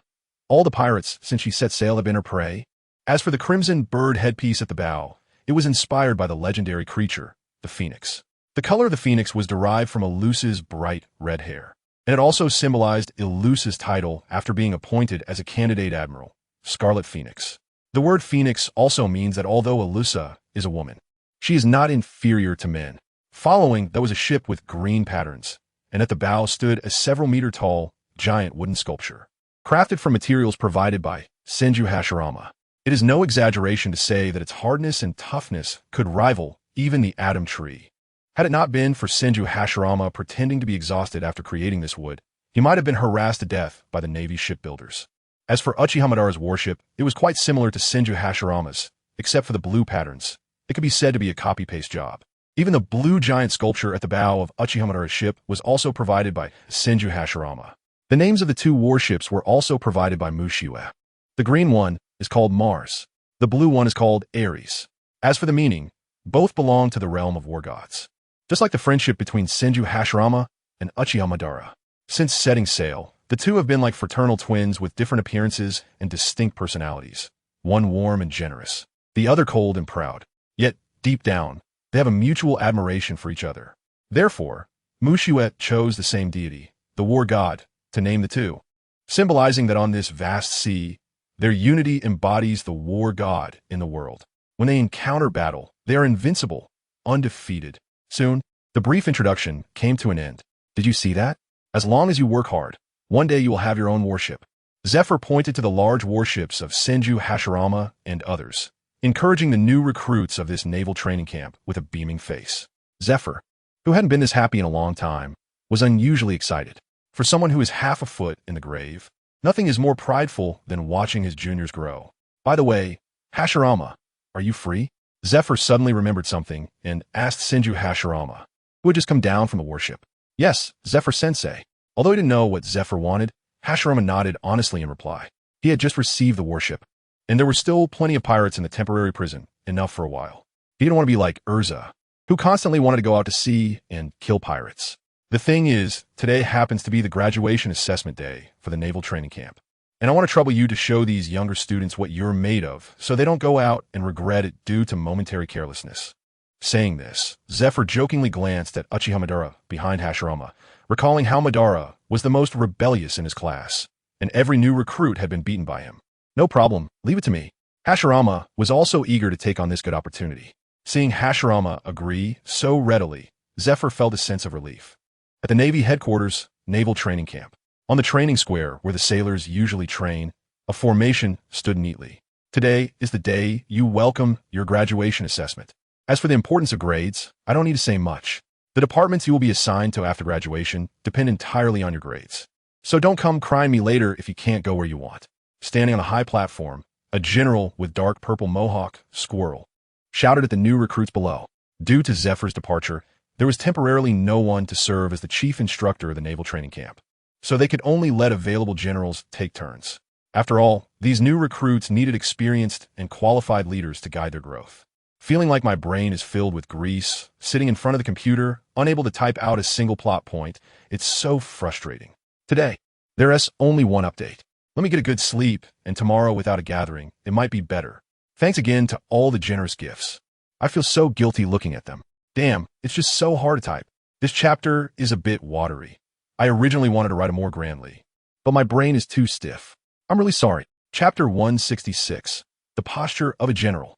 all the pirates since she set sail have been her prey. As for the crimson bird headpiece at the bow, it was inspired by the legendary creature, the phoenix. The color of the phoenix was derived from Elusa's bright red hair, and it also symbolized Elusa's title after being appointed as a candidate admiral, Scarlet Phoenix. The word phoenix also means that although Elusa is a woman, she is not inferior to men. Following, there was a ship with green patterns, and at the bow stood a several-meter-tall, giant wooden sculpture, crafted from materials provided by Senju Hashirama. It is no exaggeration to say that its hardness and toughness could rival even the Atom Tree. Had it not been for Senju Hashirama pretending to be exhausted after creating this wood, he might have been harassed to death by the Navy shipbuilders. As for Uchiha Madara's warship, it was quite similar to Senju Hashirama's, except for the blue patterns. It could be said to be a copy-paste job. Even the blue giant sculpture at the bow of Uchiha Madara's ship was also provided by Senju Hashirama. The names of the 2 warships were also provided by Mushiue. The green one is called Mars. The blue one is called Ares. As for the meaning, both belong to the realm of war gods. Just like the friendship between Senju Hashirama and Uchiha Madara. Since setting sail, the 2 have been like fraternal twins with different appearances and distinct personalities. One warm and generous, the other cold and proud. Yet, deep down, they have a mutual admiration for each other. Therefore, Mushiue chose the same deity, the war god, to name the 2, symbolizing that on this vast sea, their unity embodies the war god in the world. When they encounter battle, they are invincible, undefeated. Soon, the brief introduction came to an end. Did you see that? As long as you work hard, one day you will have your own warship. Zephyr pointed to the large warships of Senju Hashirama and others, encouraging the new recruits of this naval training camp with a beaming face. Zephyr, who hadn't been this happy in a long time, was unusually excited. For someone who is half a foot in the grave, nothing is more prideful than watching his juniors grow. By the way, Hashirama, are you free? Zephyr suddenly remembered something and asked Senju Hashirama, who had just come down from the warship. Yes, Zephyr-sensei. Although he didn't know what Zephyr wanted, Hashirama nodded honestly in reply. He had just received the warship, and there were still plenty of pirates in the temporary prison, enough for a while. He didn't want to be like Erza, who constantly wanted to go out to sea and kill pirates. The thing is, today happens to be the graduation assessment day for the naval training camp. And I want to trouble you to show these younger students what you're made of, so they don't go out and regret it due to momentary carelessness. Saying this, Zephyr jokingly glanced at Uchiha Madara behind Hashirama, recalling how Madara was the most rebellious in his class, and every new recruit had been beaten by him. No problem, leave it to me. Hashirama was also eager to take on this good opportunity. Seeing Hashirama agree so readily, Zephyr felt a sense of relief. At the Navy headquarters, naval training camp, on the training square where the sailors usually train, a formation stood neatly. Today is the day you welcome your graduation assessment. As for the importance of grades, I don't need to say much. The departments you will be assigned to after graduation depend entirely on your grades. So don't come crying me later if you can't go where you want. Standing on a high platform, a general with dark purple mohawk, squirrel, shouted at the new recruits below. Due to Zephyr's departure, there was temporarily no one to serve as the chief instructor of the naval training camp, so they could only let available generals take turns. After all, these new recruits needed experienced and qualified leaders to guide their growth. feeling like my brain is filled with grease, sitting in front of the computer, unable to type out a single plot point. It's so frustrating. Today, there's only one update. Let me get a good sleep, and tomorrow without a gathering, it might be better. Thanks again to all the generous gifts. I feel so guilty looking at them. Damn, it's just so hard to type. This chapter is a bit watery. I originally wanted to write it more grandly, but my brain is too stiff. I'm really sorry. Chapter 166. The Posture of a General.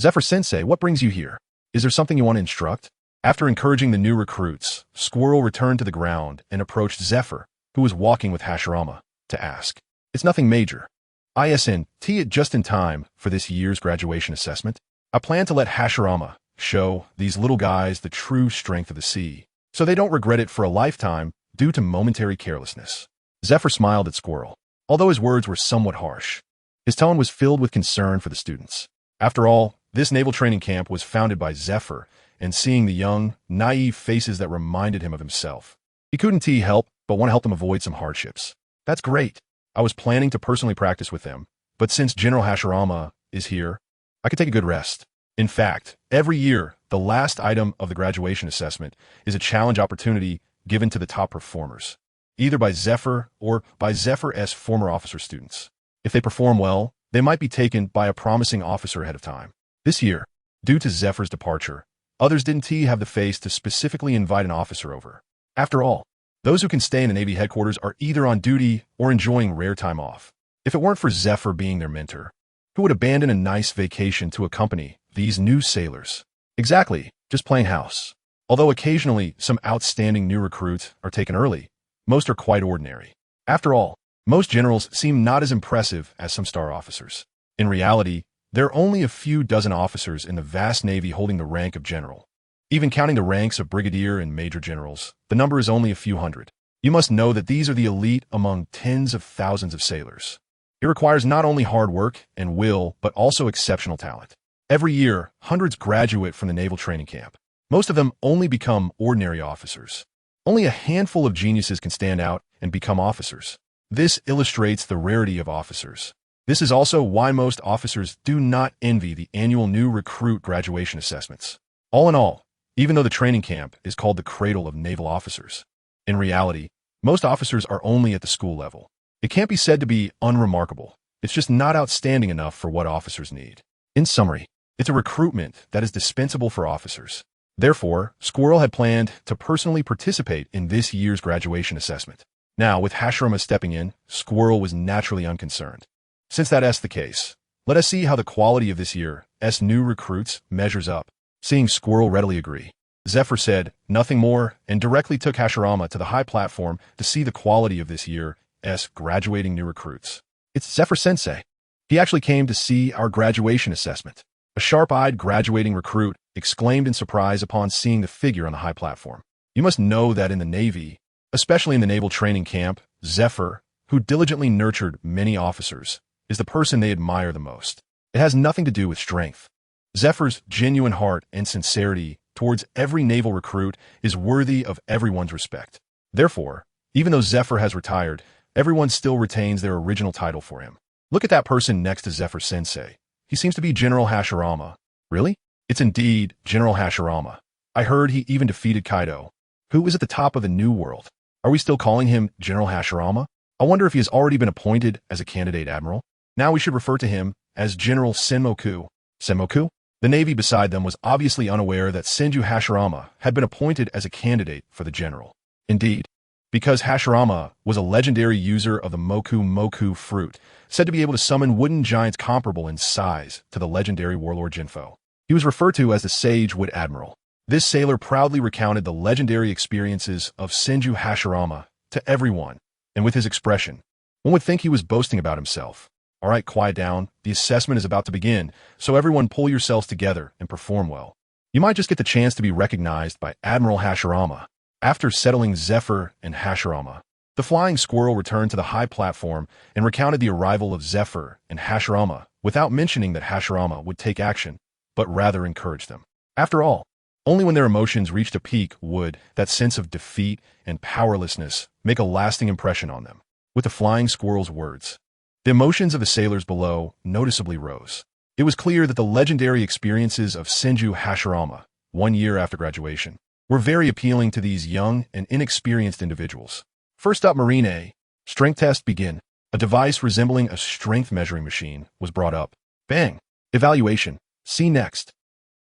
Zephyr-sensei, what brings you here? Is there something you want to instruct? After encouraging the new recruits, Squirrel returned to the ground and approached Zephyr, who was walking with Hashirama, to ask. It's nothing major. Aizen, it just in time for this year's graduation assessment. I plan to let Hashirama show these little guys the true strength of the sea, so they don't regret it for a lifetime due to momentary carelessness. Zephyr smiled at Squirrel, although his words were somewhat harsh. His tone was filled with concern for the students. After all, this naval training camp was founded by Zephyr, and seeing the young, naive faces that reminded him of himself. He couldn't help but want to help them avoid some hardships. That's great. I was planning to personally practice with them, but since General Hashirama is here, I could take a good rest. In fact, every year, the last item of the graduation assessment is a challenge opportunity given to the top performers, either by Zephyr or by Zephyr's former officer students. If they perform well, they might be taken by a promising officer ahead of time. This year, due to Zephyr's departure, others didn't have the face to specifically invite an officer over. After all, those who can stay in the Navy headquarters are either on duty or enjoying rare time off. If it weren't for Zephyr being their mentor, who would abandon a nice vacation to accompany these new sailors? Exactly, just plain house. Although occasionally some outstanding new recruits are taken early, most are quite ordinary. After all, most generals seem not as impressive as some star officers. In reality, there are only a few dozen officers in the vast Navy holding the rank of general. Even counting the ranks of brigadier and major generals, the number is only a few hundred. You must know that these are the elite among tens of thousands of sailors. It requires not only hard work and will, but also exceptional talent. Every year, hundreds graduate from the naval training camp. Most of them only become ordinary officers. Only a handful of geniuses can stand out and become officers. This illustrates the rarity of officers. This is also why most officers do not envy the annual new recruit graduation assessments. All in all, even though the training camp is called the cradle of naval officers, in reality, most officers are only at the school level. It can't be said to be unremarkable. It's just not outstanding enough for what officers need. In summary, it's a recruitment that is dispensable for officers. Therefore, Squirrel had planned to personally participate in this year's graduation assessment. Now, with Hashirama stepping in, Squirrel was naturally unconcerned. Since that's the case, let us see how the quality of this year's new recruits measures up. Seeing Squirrel readily agree, Zephyr said nothing more and directly took Hashirama to the high platform to see the quality of this year's graduating new recruits. It's Zephyr-sensei. He actually came to see our graduation assessment. A sharp-eyed graduating recruit exclaimed in surprise upon seeing the figure on the high platform. You must know that in the Navy, especially in the naval training camp, Zephyr, who diligently nurtured many officers, is the person they admire the most. It has nothing to do with strength. Zephyr's genuine heart and sincerity towards every naval recruit is worthy of everyone's respect. Therefore, even though Zephyr has retired, everyone still retains their original title for him. Look at that person next to Zephyr-sensei. He seems to be General Hashirama. Really? It's indeed General Hashirama. I heard he even defeated Kaido, who is at the top of the New World. Are we still calling him General Hashirama? I wonder if he has already been appointed as a candidate admiral. Now we should refer to him as General Senmoku. Senmoku? The Navy beside them was obviously unaware that Senju Hashirama had been appointed as a candidate for the general. Indeed, because Hashirama was a legendary user of the Moku fruit, said to be able to summon wooden giants comparable in size to the legendary warlord Jinfo. He was referred to as the Sage Wood Admiral. This sailor proudly recounted the legendary experiences of Senju Hashirama to everyone, and with his expression, one would think he was boasting about himself. All right, quiet down. The assessment is about to begin, so everyone pull yourselves together and perform well. You might just get the chance to be recognized by Admiral Hashirama. After settling Zephyr and Hashirama, the flying squirrel returned to the high platform and recounted the arrival of Zephyr and Hashirama without mentioning that Hashirama would take action, but rather encourage them. After all, only when their emotions reached a peak would that sense of defeat and powerlessness make a lasting impression on them. With the flying squirrel's words, the emotions of the sailors below noticeably rose. It was clear that the legendary experiences of Senju Hashirama, 1 year after graduation, were very appealing to these young and inexperienced individuals. First up, Marine A. Strength test begin. A device resembling a strength measuring machine was brought up. Bang! Evaluation. See next.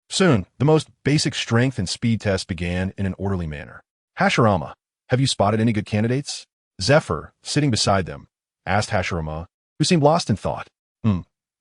Soon, the most basic strength and speed test began in an orderly manner. Hashirama, have you spotted any good candidates? Zephyr, sitting beside them, asked Hashirama, who seemed lost in thought.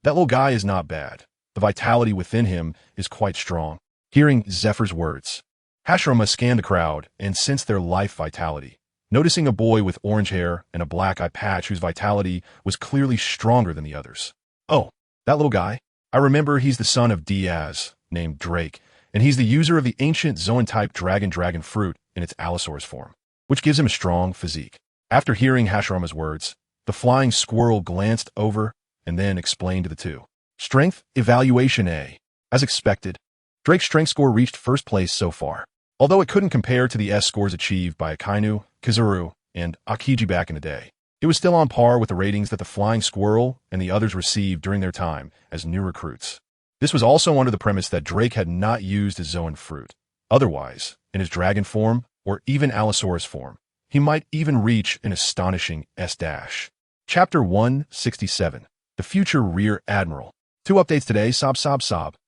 That little guy is not bad. The vitality within him is quite strong. Hearing Zephyr's words, Hashirama scanned the crowd and sensed their life vitality, noticing a boy with orange hair and a black eye patch whose vitality was clearly stronger than the others. Oh, that little guy? I remember he's the son of Diaz, named Drake, and he's the user of the ancient Zoan-type dragon fruit in its Allosaurus form, which gives him a strong physique. After hearing Hashirama's words, the flying squirrel glanced over and then explained to the two. Strength Evaluation A. As expected, Drake's strength score reached first place so far, although it couldn't compare to the S scores achieved by Akainu, Kizaru, and Akiji back in the day. It was still on par with the ratings that the flying squirrel and the others received during their time as new recruits. This was also under the premise that Drake had not used his Zoan fruit. Otherwise, in his dragon form, or even Allosaurus form, he might even reach an astonishing S-. Chapter 167. The Future Rear Admiral. 2 updates today. Sob.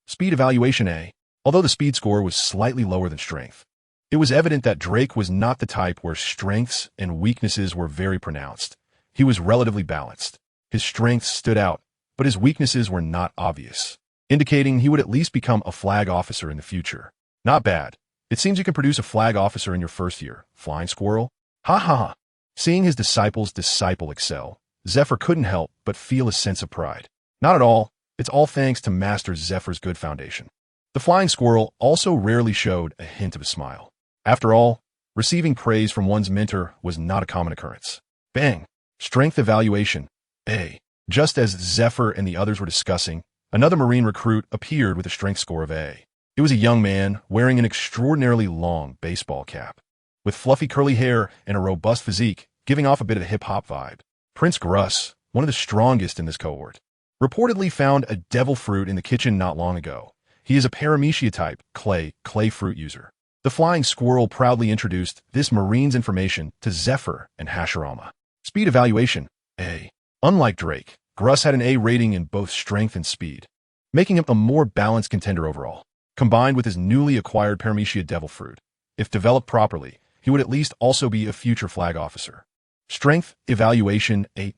Speed Evaluation A. Although the speed score was slightly lower than strength, it was evident that Drake was not the type where strengths and weaknesses were very pronounced. He was relatively balanced. His strengths stood out, but his weaknesses were not obvious, indicating he would at least become a flag officer in the future. Not bad. It seems you can produce a flag officer in your first year, Flying Squirrel. Ha ha ha. Seeing his disciple's disciple excel, Zephyr couldn't help but feel a sense of pride. Not at all. It's all thanks to Master Zephyr's good foundation. The flying squirrel also rarely showed a hint of a smile. After all, receiving praise from one's mentor was not a common occurrence. Bang! Strength Evaluation A. Just as Zephyr and the others were discussing, another Marine recruit appeared with a strength score of A. It was a young man wearing an extraordinarily long baseball cap, with fluffy curly hair and a robust physique, giving off a bit of a hip-hop vibe. Prince Gruss, one of the strongest in this cohort, reportedly found a devil fruit in the kitchen not long ago. He is a Paramecia-type clay fruit user. The flying squirrel proudly introduced this marine's information to Zephyr and Hashirama. Speed Evaluation A. Unlike Drake, Gruss had an A rating in both strength and speed, making him a more balanced contender overall. Combined with his newly acquired Paramecia devil fruit, if developed properly, he would at least also be a future flag officer. Strength Evaluation A-.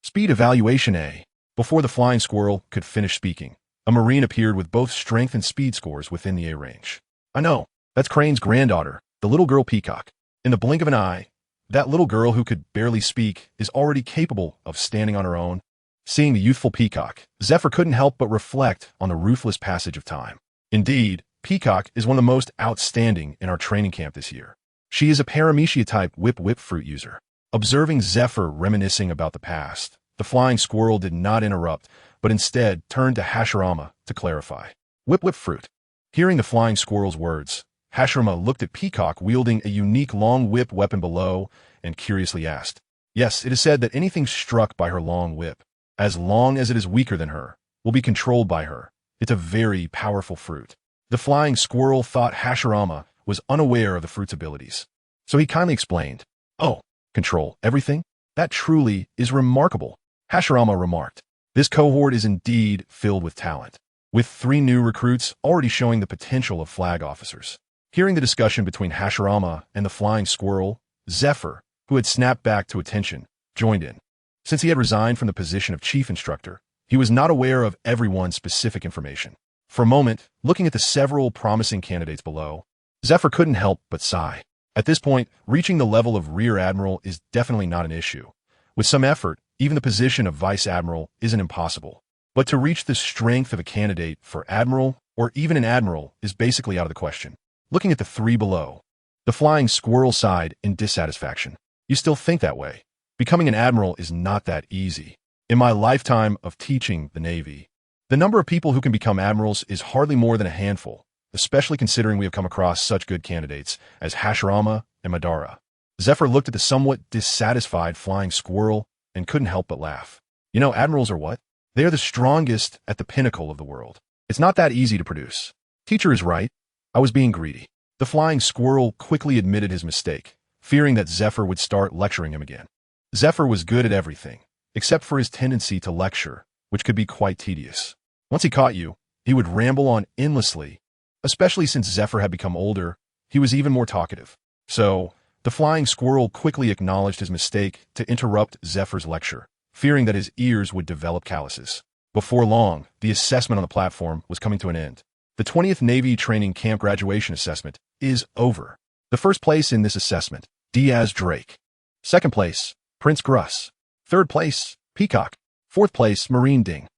Speed Evaluation A. Before the flying squirrel could finish speaking, a Marine appeared with both strength and speed scores within the A range. I know, that's Crane's granddaughter, the little girl Peacock. In the blink of an eye, that little girl who could barely speak is already capable of standing on her own. Seeing the youthful Peacock, Zephyr couldn't help but reflect on the ruthless passage of time. Indeed, Peacock is one of the most outstanding in our training camp this year. She is a Paramecia-type whip fruit user. Observing Zephyr reminiscing about the past, the flying squirrel did not interrupt, but instead turned to Hashirama to clarify. Whip fruit. Hearing the flying squirrel's words, Hashirama looked at Peacock wielding a unique long whip weapon below and curiously asked, Yes, it is said that anything struck by her long whip, as long as it is weaker than her, will be controlled by her. It's a very powerful fruit. The flying squirrel thought Hashirama was unaware of the fruit's abilities, so he kindly explained, Oh, control everything? That truly is remarkable, Hashirama remarked. This cohort is indeed filled with talent, with 3 new recruits already showing the potential of flag officers. Hearing the discussion between Hashirama and the flying squirrel, Zephyr, who had snapped back to attention, joined in. Since he had resigned from the position of chief instructor, he was not aware of everyone's specific information. For a moment, looking at the several promising candidates below, Zephyr couldn't help but sigh. At this point, reaching the level of Rear Admiral is definitely not an issue. With some effort, even the position of Vice Admiral isn't impossible. But to reach the strength of a candidate for Admiral, or even an Admiral, is basically out of the question. Looking at the 3 below, the flying squirrel sighed in dissatisfaction. You still think that way? Becoming an Admiral is not that easy. In my lifetime of teaching the Navy, the number of people who can become Admirals is hardly more than a handful, especially considering we have come across such good candidates as Hashirama and Madara. Zephyr looked at the somewhat dissatisfied flying squirrel and couldn't help but laugh. You know, Admirals are what? They are the strongest at the pinnacle of the world. It's not that easy to produce. Teacher is right. I was being greedy. The flying squirrel quickly admitted his mistake, fearing that Zephyr would start lecturing him again. Zephyr was good at everything, except for his tendency to lecture, which could be quite tedious. Once he caught you, he would ramble on endlessly. Especially since Zephyr had become older, he was even more talkative. So, the flying squirrel quickly acknowledged his mistake to interrupt Zephyr's lecture, fearing that his ears would develop calluses. Before long, the assessment on the platform was coming to an end. The 20th Navy Training Camp Graduation Assessment is over. The first place in this assessment, Diaz Drake. Second place, Prince Gruss. Third place, Peacock. Fourth place, Marine Ding.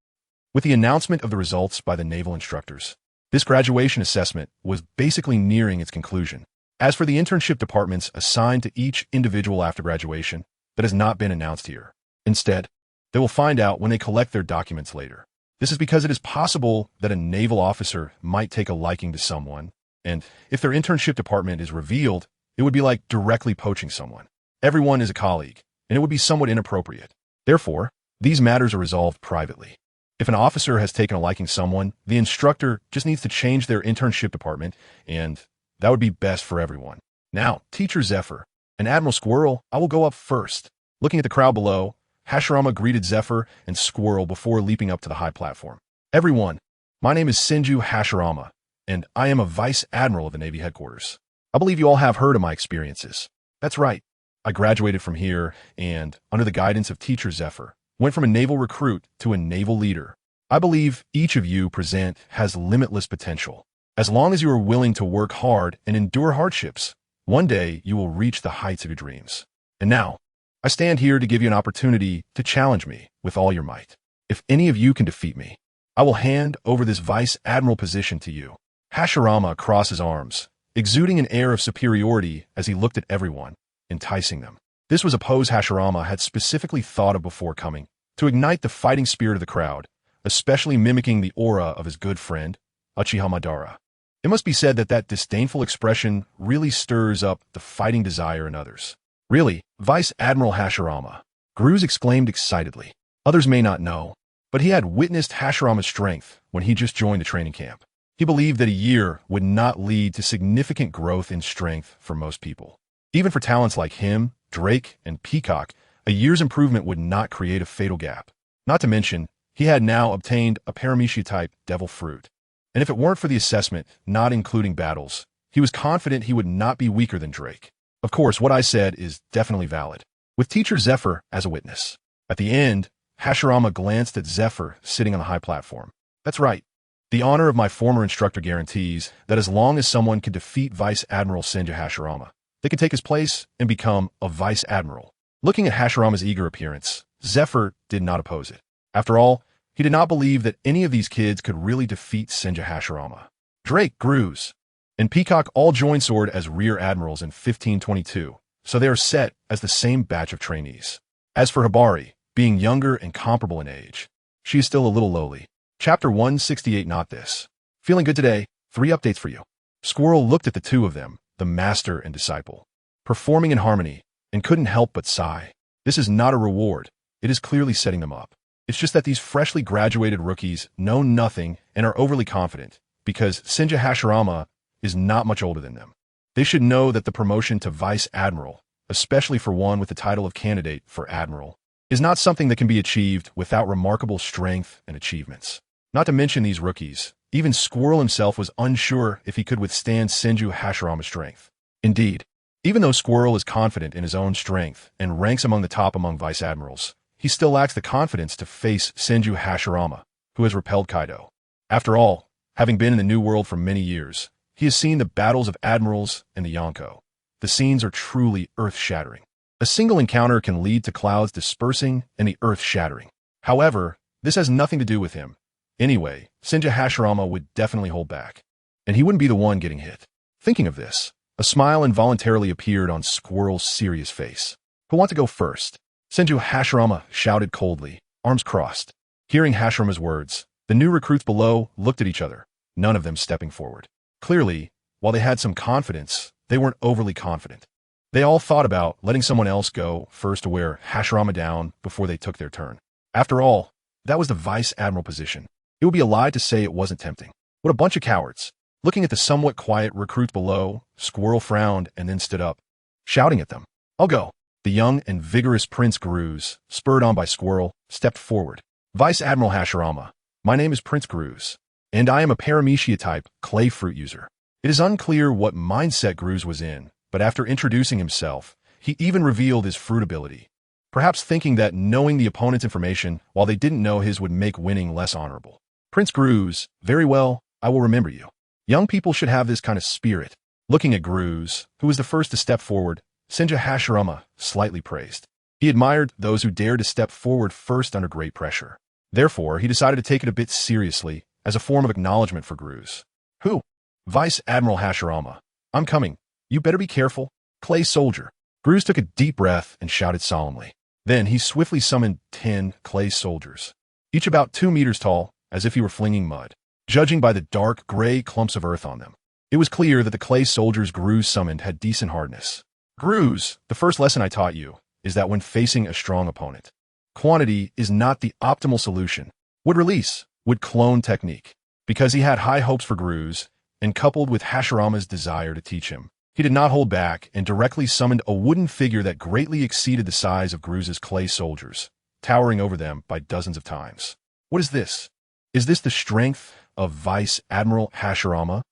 With the announcement of the results by the naval instructors, this graduation assessment was basically nearing its conclusion. As for the internship departments assigned to each individual after graduation, that has not been announced here. Instead, they will find out when they collect their documents later. This is because it is possible that a naval officer might take a liking to someone, and if their internship department is revealed, it would be like directly poaching someone. Everyone is a colleague, and it would be somewhat inappropriate. Therefore, these matters are resolved privately. If an officer has taken a liking to someone, the instructor just needs to change their internship department, and that would be best for everyone. Now, Teacher Zephyr and Admiral Squirrel, I will go up first. Looking at the crowd below, Hashirama greeted Zephyr and Squirrel before leaping up to the high platform. Everyone, my name is Senju Hashirama, and I am a Vice Admiral of the Navy Headquarters. I believe you all have heard of my experiences. That's right. I graduated from here and, under the guidance of Teacher Zephyr, went from a naval recruit to a naval leader. I believe each of you present has limitless potential. As long as you are willing to work hard and endure hardships, one day you will reach the heights of your dreams. And now, I stand here to give you an opportunity to challenge me with all your might. If any of you can defeat me, I will hand over this Vice Admiral position to you. Hashirama crossed his arms, exuding an air of superiority as he looked at everyone, enticing them. This was a pose Hashirama had specifically thought of before coming, to ignite the fighting spirit of the crowd, especially mimicking the aura of his good friend, Uchiha Madara. It must be said that that disdainful expression really stirs up the fighting desire in others. Really, Vice Admiral Hashirama, Gruz exclaimed excitedly. Others may not know, but he had witnessed Hashirama's strength when he just joined the training camp. He believed that a year would not lead to significant growth in strength for most people. Even for talents like him, Drake, and Peacock, a year's improvement would not create a fatal gap. Not to mention, he had now obtained a Paramecia-type devil fruit. And if it weren't for the assessment, not including battles, he was confident he would not be weaker than Drake. Of course, what I said is definitely valid, with Teacher Zephyr as a witness. At the end, Hashirama glanced at Zephyr sitting on the high platform. That's right. The honor of my former instructor guarantees that as long as someone can defeat Vice Admiral Senju Hashirama, they can take his place and become a Vice Admiral. Looking at Hashirama's eager appearance, Zephyr did not oppose it. After all, he did not believe that any of these kids could really defeat Senju Hashirama. Drake, Gruz, and Peacock all joined Sword as Rear Admirals in 1522, so they are set as the same batch of trainees. As for Hibari, being younger and comparable in age, she is still a little lowly. Chapter 168. Not this. Feeling good today? 3 updates for you. Squirrel looked at the two of them, the master and disciple, performing in harmony, and couldn't help but sigh. This is not a reward. It is clearly setting them up. It's just that these freshly graduated rookies know nothing and are overly confident, because Senju Hashirama is not much older than them. They should know that the promotion to Vice Admiral, especially for one with the title of candidate for Admiral, is not something that can be achieved without remarkable strength and achievements. Not to mention these rookies, even Squirrel himself was unsure if he could withstand Senju Hashirama's strength. Indeed, even though Squirrel is confident in his own strength and ranks among the top among Vice Admirals, he still lacks the confidence to face Senju Hashirama, who has repelled Kaido. After all, having been in the New World for many years, he has seen the battles of admirals and the Yonko. The scenes are truly earth-shattering. A single encounter can lead to clouds dispersing and the earth shattering. However, this has nothing to do with him. Anyway, Senju Hashirama would definitely hold back, and he wouldn't be the one getting hit. Thinking of this, a smile involuntarily appeared on Squirrel's serious face. Who want to go first? Senju Hashirama shouted coldly, arms crossed. Hearing Hashirama's words, the new recruits below looked at each other, none of them stepping forward. Clearly, while they had some confidence, they weren't overly confident. They all thought about letting someone else go first to wear Hashirama down before they took their turn. After all, That was the vice admiral position. It would be a lie to say it wasn't tempting. What a bunch of cowards. Looking at the somewhat quiet recruits below, Squirrel frowned and then stood up, shouting at them. I'll go. The young and vigorous Prince Gruz, spurred on by Squirrel, stepped forward. Vice Admiral Hashirama, my name is Prince Gruz, and I am a Paramecia-type clay fruit user. It is unclear what mindset Gruz was in, but after introducing himself, he even revealed his fruit ability, perhaps thinking that knowing the opponent's information while they didn't know his would make winning less honorable. Prince Gruz, very well, I will remember you. Young people should have this kind of spirit. Looking at Gruz, who was the first to step forward, Senju Hashirama slightly praised. He admired those who dared to step forward first under great pressure. Therefore, he decided to take it a bit seriously as a form of acknowledgement for Gruz. Who? Vice Admiral Hashirama. I'm coming. You better be careful. Clay soldier. Gruz took a deep breath and shouted solemnly. Then he swiftly summoned 10 clay soldiers, each about 2 meters tall, as if he were flinging mud, judging by the dark, gray clumps of earth on them. It was clear that the clay soldiers Gruz summoned had decent hardness. Gruz, the first lesson I taught you is that when facing a strong opponent, quantity is not the optimal solution. Would release, would clone technique. Because he had high hopes for Gruz, and coupled with Hashirama's desire to teach him, he did not hold back and directly summoned a wooden figure that greatly exceeded the size of Gruz's clay soldiers, towering over them by dozens of times. What is this? Is this the strength of Vice Admiral Hashirama?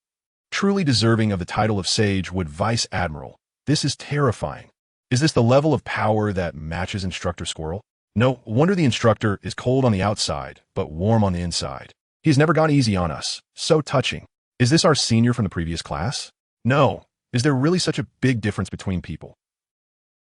Truly deserving of the title of Sage Wood Vice Admiral, this is terrifying. Is this the level of power that matches Instructor Squirrel? No wonder the instructor is cold on the outside, but warm on the inside. He has never gone easy on us. So touching. Is this our senior from the previous class? No. Is there really such a big difference between people?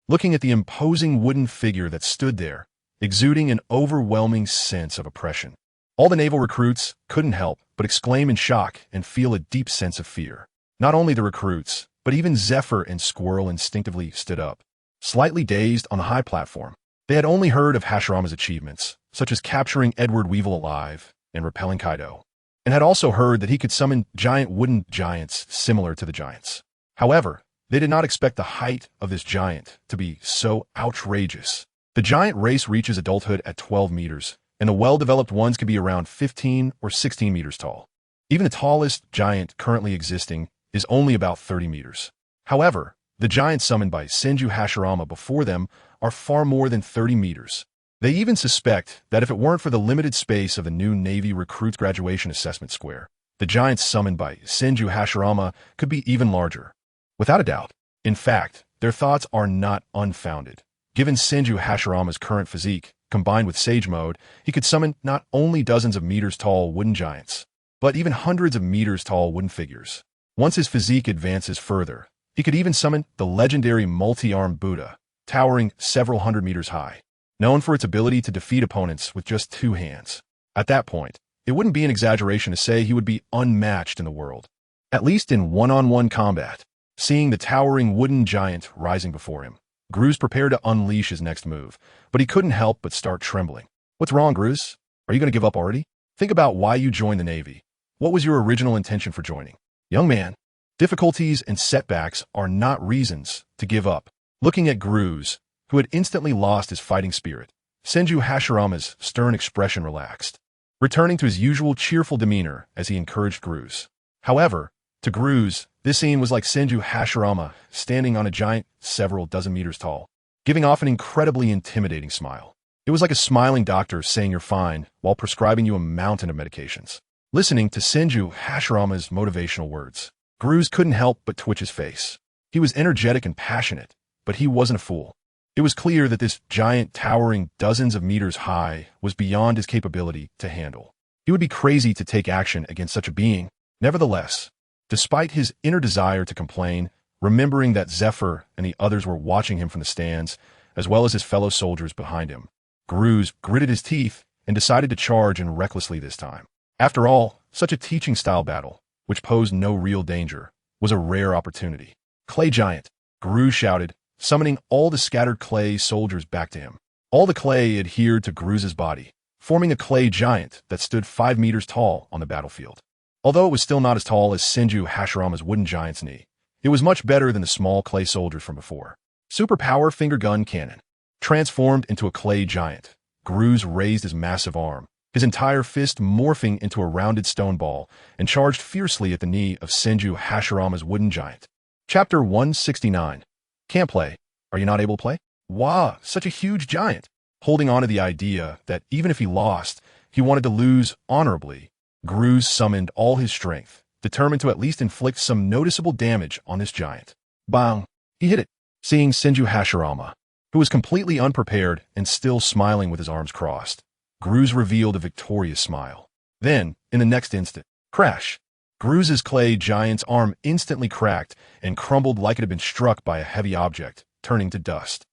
Looking at the imposing wooden figure that stood there, exuding an overwhelming sense of oppression, all the naval recruits couldn't help but exclaim in shock and feel a deep sense of fear. Not only the recruits, but even Zephyr and Squirrel instinctively stood up, slightly dazed on the high platform. They had only heard of Hashirama's achievements, such as capturing Edward Weevil alive and repelling Kaido, and had also heard that he could summon giant wooden giants similar to the giants. However, they did not expect the height of this giant to be so outrageous. The giant race reaches adulthood at 12 meters, and the well-developed ones can be around 15 or 16 meters tall. Even the tallest giant currently existing is only about 30 meters. However, the giants summoned by Senju Hashirama before them are far more than 30 meters. They even suspect that if it weren't for the limited space of the new Navy Recruits Graduation Assessment Square, the giants summoned by Senju Hashirama could be even larger. Without a doubt. In fact, their thoughts are not unfounded. Given Senju Hashirama's current physique, combined with Sage Mode, he could summon not only dozens of meters tall wooden giants, but even hundreds of meters tall wooden figures. Once his physique advances further, he could even summon the legendary multi-armed Buddha, towering several hundred meters high, known for its ability to defeat opponents with just 2 hands. At that point, it wouldn't be an exaggeration to say he would be unmatched in the world, at least in one-on-one combat. Seeing the towering wooden giant rising before him, Gruz prepared to unleash his next move, but he couldn't help but start trembling. What's wrong, Gruz? Are you going to give up already? Think about why you joined the Navy. What was your original intention for joining? Young man, difficulties and setbacks are not reasons to give up. Looking at Gruz, who had instantly lost his fighting spirit, Senju Hashirama's stern expression relaxed, returning to his usual cheerful demeanor as he encouraged Gruz. However, to Gruz, this scene was like Senju Hashirama standing on a giant several dozen meters tall, giving off an incredibly intimidating smile. It was like a smiling doctor saying you're fine while prescribing you a mountain of medications. Listening to Senju Hashirama's motivational words, Gruz couldn't help but twitch his face. He was energetic and passionate, but he wasn't a fool. It was clear that this giant towering dozens of meters high was beyond his capability to handle. He would be crazy to take action against such a being. Nevertheless, despite his inner desire to complain, remembering that Zephyr and the others were watching him from the stands, as well as his fellow soldiers behind him, Gruz gritted his teeth and decided to charge in recklessly this time. After all, such a teaching-style battle, which posed no real danger, was a rare opportunity. Clay Giant, Gruz shouted, summoning all the scattered clay soldiers back to him. All the clay adhered to Gruz's body, forming a clay giant that stood 5 meters tall on the battlefield. Although it was still not as tall as Senju Hashirama's wooden giant's knee, it was much better than the small clay soldiers from before. Superpower Finger Gun Cannon. Transformed into a clay giant, Gruz raised his massive arm, his entire fist morphing into a rounded stone ball, and charged fiercely at the knee of Senju Hashirama's wooden giant. Chapter 169. Can't play. Are you not able to play? Wow, such a huge giant. Holding on to the idea that even if he lost, he wanted to lose honorably, Gruz summoned all his strength, determined to at least inflict some noticeable damage on this giant. Bang! He hit it, seeing Senju Hashirama, who was completely unprepared and still smiling with his arms crossed. Gruz revealed a victorious smile. Then, in the next instant, crash! Gruz's clay giant's arm instantly cracked and crumbled like it had been struck by a heavy object, turning to dust.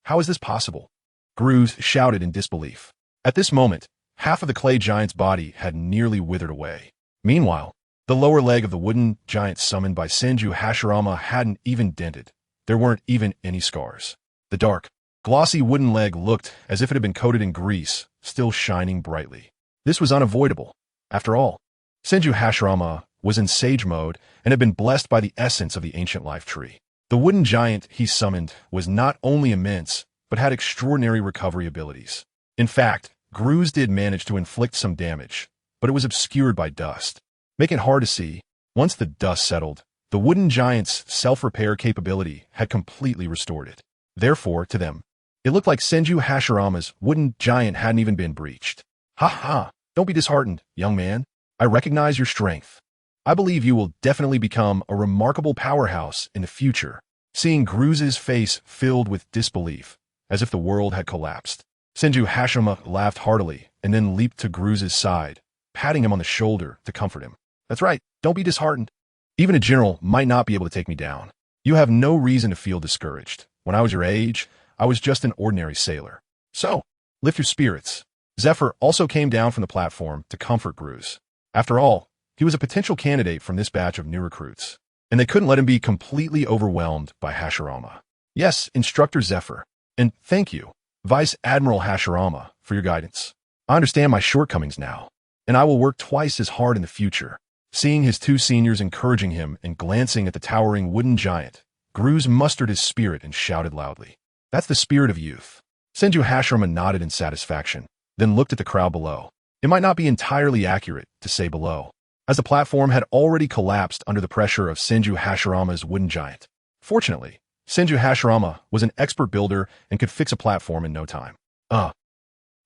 How is this possible? Gruz shouted in disbelief. At this moment, half of the clay giant's body had nearly withered away. Meanwhile, the lower leg of the wooden giant summoned by Senju Hashirama hadn't even dented. There weren't even any scars. The dark, glossy wooden leg looked as if it had been coated in grease, still shining brightly. This was unavoidable. After all, Senju Hashirama was in sage mode and had been blessed by the essence of the ancient life tree. The wooden giant he summoned was not only immense, but had extraordinary recovery abilities. In fact, Gruz did manage to inflict some damage, but it was obscured by dust, making it hard to see. Once the dust settled, the wooden giant's self-repair capability had completely restored it. Therefore, to them, it looked like Senju Hashirama's wooden giant hadn't even been breached. Ha ha! Don't be disheartened, young man. I recognize your strength. I believe you will definitely become a remarkable powerhouse in the future. Seeing Gruz's face filled with disbelief, as if the world had collapsed, Senju Hashirama laughed heartily and then leaped to Gruz's side, patting him on the shoulder to comfort him. That's right, don't be disheartened. Even a general might not be able to take me down. You have no reason to feel discouraged. When I was your age, I was just an ordinary sailor. So, lift your spirits. Zephyr also came down from the platform to comfort Gruz. After all, he was a potential candidate from this batch of new recruits, and they couldn't let him be completely overwhelmed by Hashirama. Yes, Instructor Zephyr, and thank you, Vice Admiral Hashirama, for your guidance. I understand my shortcomings now, and I will work twice as hard in the future. Seeing his two seniors encouraging him and glancing at the towering wooden giant, Gruz mustered his spirit and shouted loudly. That's the spirit of youth. Senju Hashirama nodded in satisfaction, then looked at the crowd below. It might not be entirely accurate to say below, as the platform had already collapsed under the pressure of Senju Hashirama's wooden giant. Fortunately, Senju Hashirama was an expert builder and could fix a platform in no time.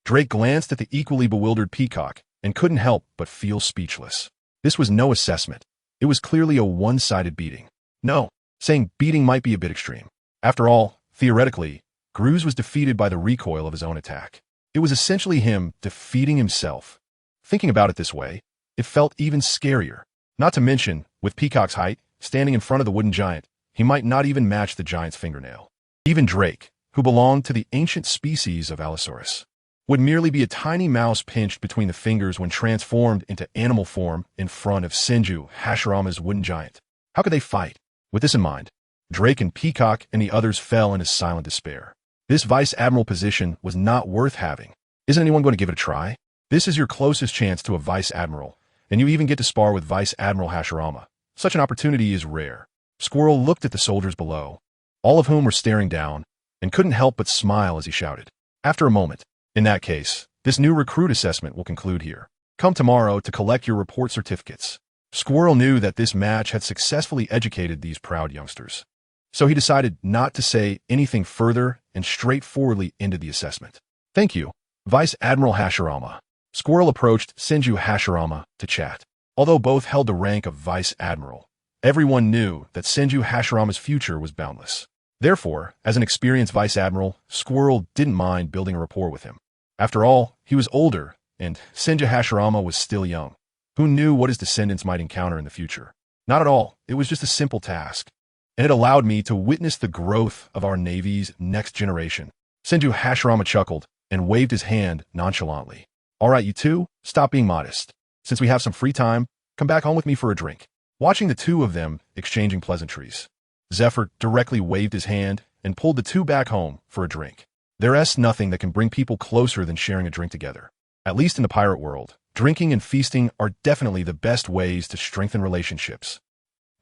Drake glanced at the equally bewildered Peacock and couldn't help but feel speechless. This was no assessment. It was clearly a one-sided beating. No, saying beating might be a bit extreme. After all, theoretically, Gruz was defeated by the recoil of his own attack. It was essentially him defeating himself. Thinking about it this way, it felt even scarier. Not to mention, with Peacock's height, standing in front of the wooden giant, he might not even match the giant's fingernail. Even Drake, who belonged to the ancient species of Allosaurus, would merely be a tiny mouse pinched between the fingers when transformed into animal form in front of Senju Hashirama's wooden giant. How could they fight? With this in mind, Drake and Peacock and the others fell into silent despair. This vice admiral position was not worth having. Isn't anyone going to give it a try? This is your closest chance to a vice admiral, and you even get to spar with Vice Admiral Hashirama. Such an opportunity is rare. Squirrel looked at the soldiers below, all of whom were staring down, and couldn't help but smile as he shouted. After a moment, in that case, this new recruit assessment will conclude here. Come tomorrow to collect your report certificates. Squirrel knew that this match had successfully educated these proud youngsters, so he decided not to say anything further and straightforwardly ended the assessment. Thank you, Vice Admiral Hashirama. Squirrel approached Senju Hashirama to chat. Although both held the rank of Vice Admiral, everyone knew that Senju Hashirama's future was boundless. Therefore, as an experienced Vice Admiral, Squirrel didn't mind building a rapport with him. After all, he was older, and Senju Hashirama was still young. Who knew what his descendants might encounter in the future? Not at all. It was just a simple task, and it allowed me to witness the growth of our Navy's next generation. Senju Hashirama chuckled and waved his hand nonchalantly. All right, you two, stop being modest. Since we have some free time, come back home with me for a drink. Watching the two of them exchanging pleasantries, Zephyr directly waved his hand and pulled the two back home for a drink. There's nothing that can bring people closer than sharing a drink together. At least in the pirate world, drinking and feasting are definitely the best ways to strengthen relationships.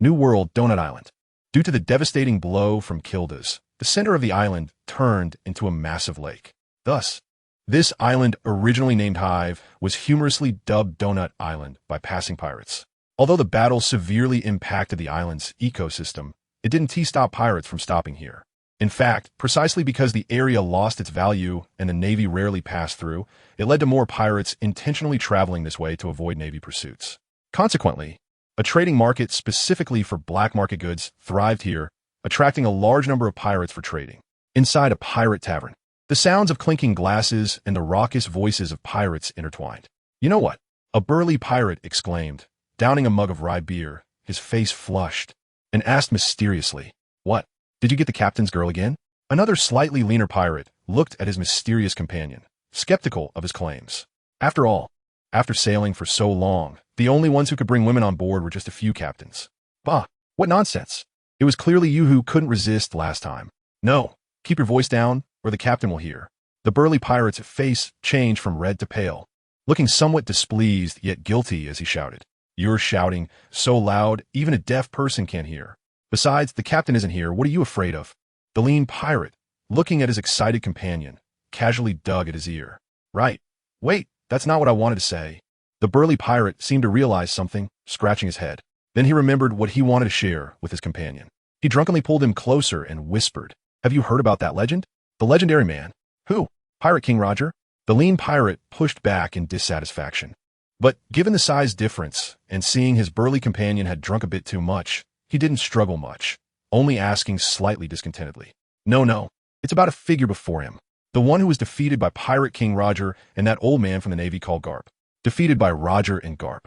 New World, Donut Island. Due to the devastating blow from Kildas, the center of the island turned into a massive lake. Thus, This island, originally named Hive, was humorously dubbed Donut Island by passing pirates. Although the battle severely impacted the island's ecosystem, it didn't stop pirates from stopping here. In fact, precisely because the area lost its value and the Navy rarely passed through, it led to more pirates intentionally traveling this way to avoid Navy pursuits. Consequently, a trading market specifically for black market goods thrived here, attracting a large number of pirates for trading. Inside a pirate tavern, the sounds of clinking glasses and the raucous voices of pirates intertwined. "You know what?" a burly pirate exclaimed, downing a mug of rye beer, his face flushed, and asked mysteriously, "What? Did you get the captain's girl again?" Another slightly leaner pirate looked at his mysterious companion, skeptical of his claims. After all, after sailing for so long, the only ones who could bring women on board were just a few captains. Bah, what nonsense. It was clearly you who couldn't resist last time. No, keep your voice down, or the captain will hear. The burly pirate's face changed from red to pale, looking somewhat displeased yet guilty as he shouted. "You're shouting so loud, even a deaf person can't hear. Besides, the captain isn't here. What are you afraid of?" The lean pirate, looking at his excited companion, casually dug at his ear. "Right. Wait, that's not what I wanted to say." The burly pirate seemed to realize something, scratching his head. Then he remembered what he wanted to share with his companion. He drunkenly pulled him closer and whispered, "Have you heard about that legend? The legendary man?" "Who? Pirate King Roger?" The lean pirate pushed back in dissatisfaction. But given the size difference, and seeing his burly companion had drunk a bit too much, he didn't struggle much, only asking slightly discontentedly. No, it's about a figure before him. The one who was defeated by Pirate King Roger and that old man from the Navy called Garp. Defeated by Roger and Garp.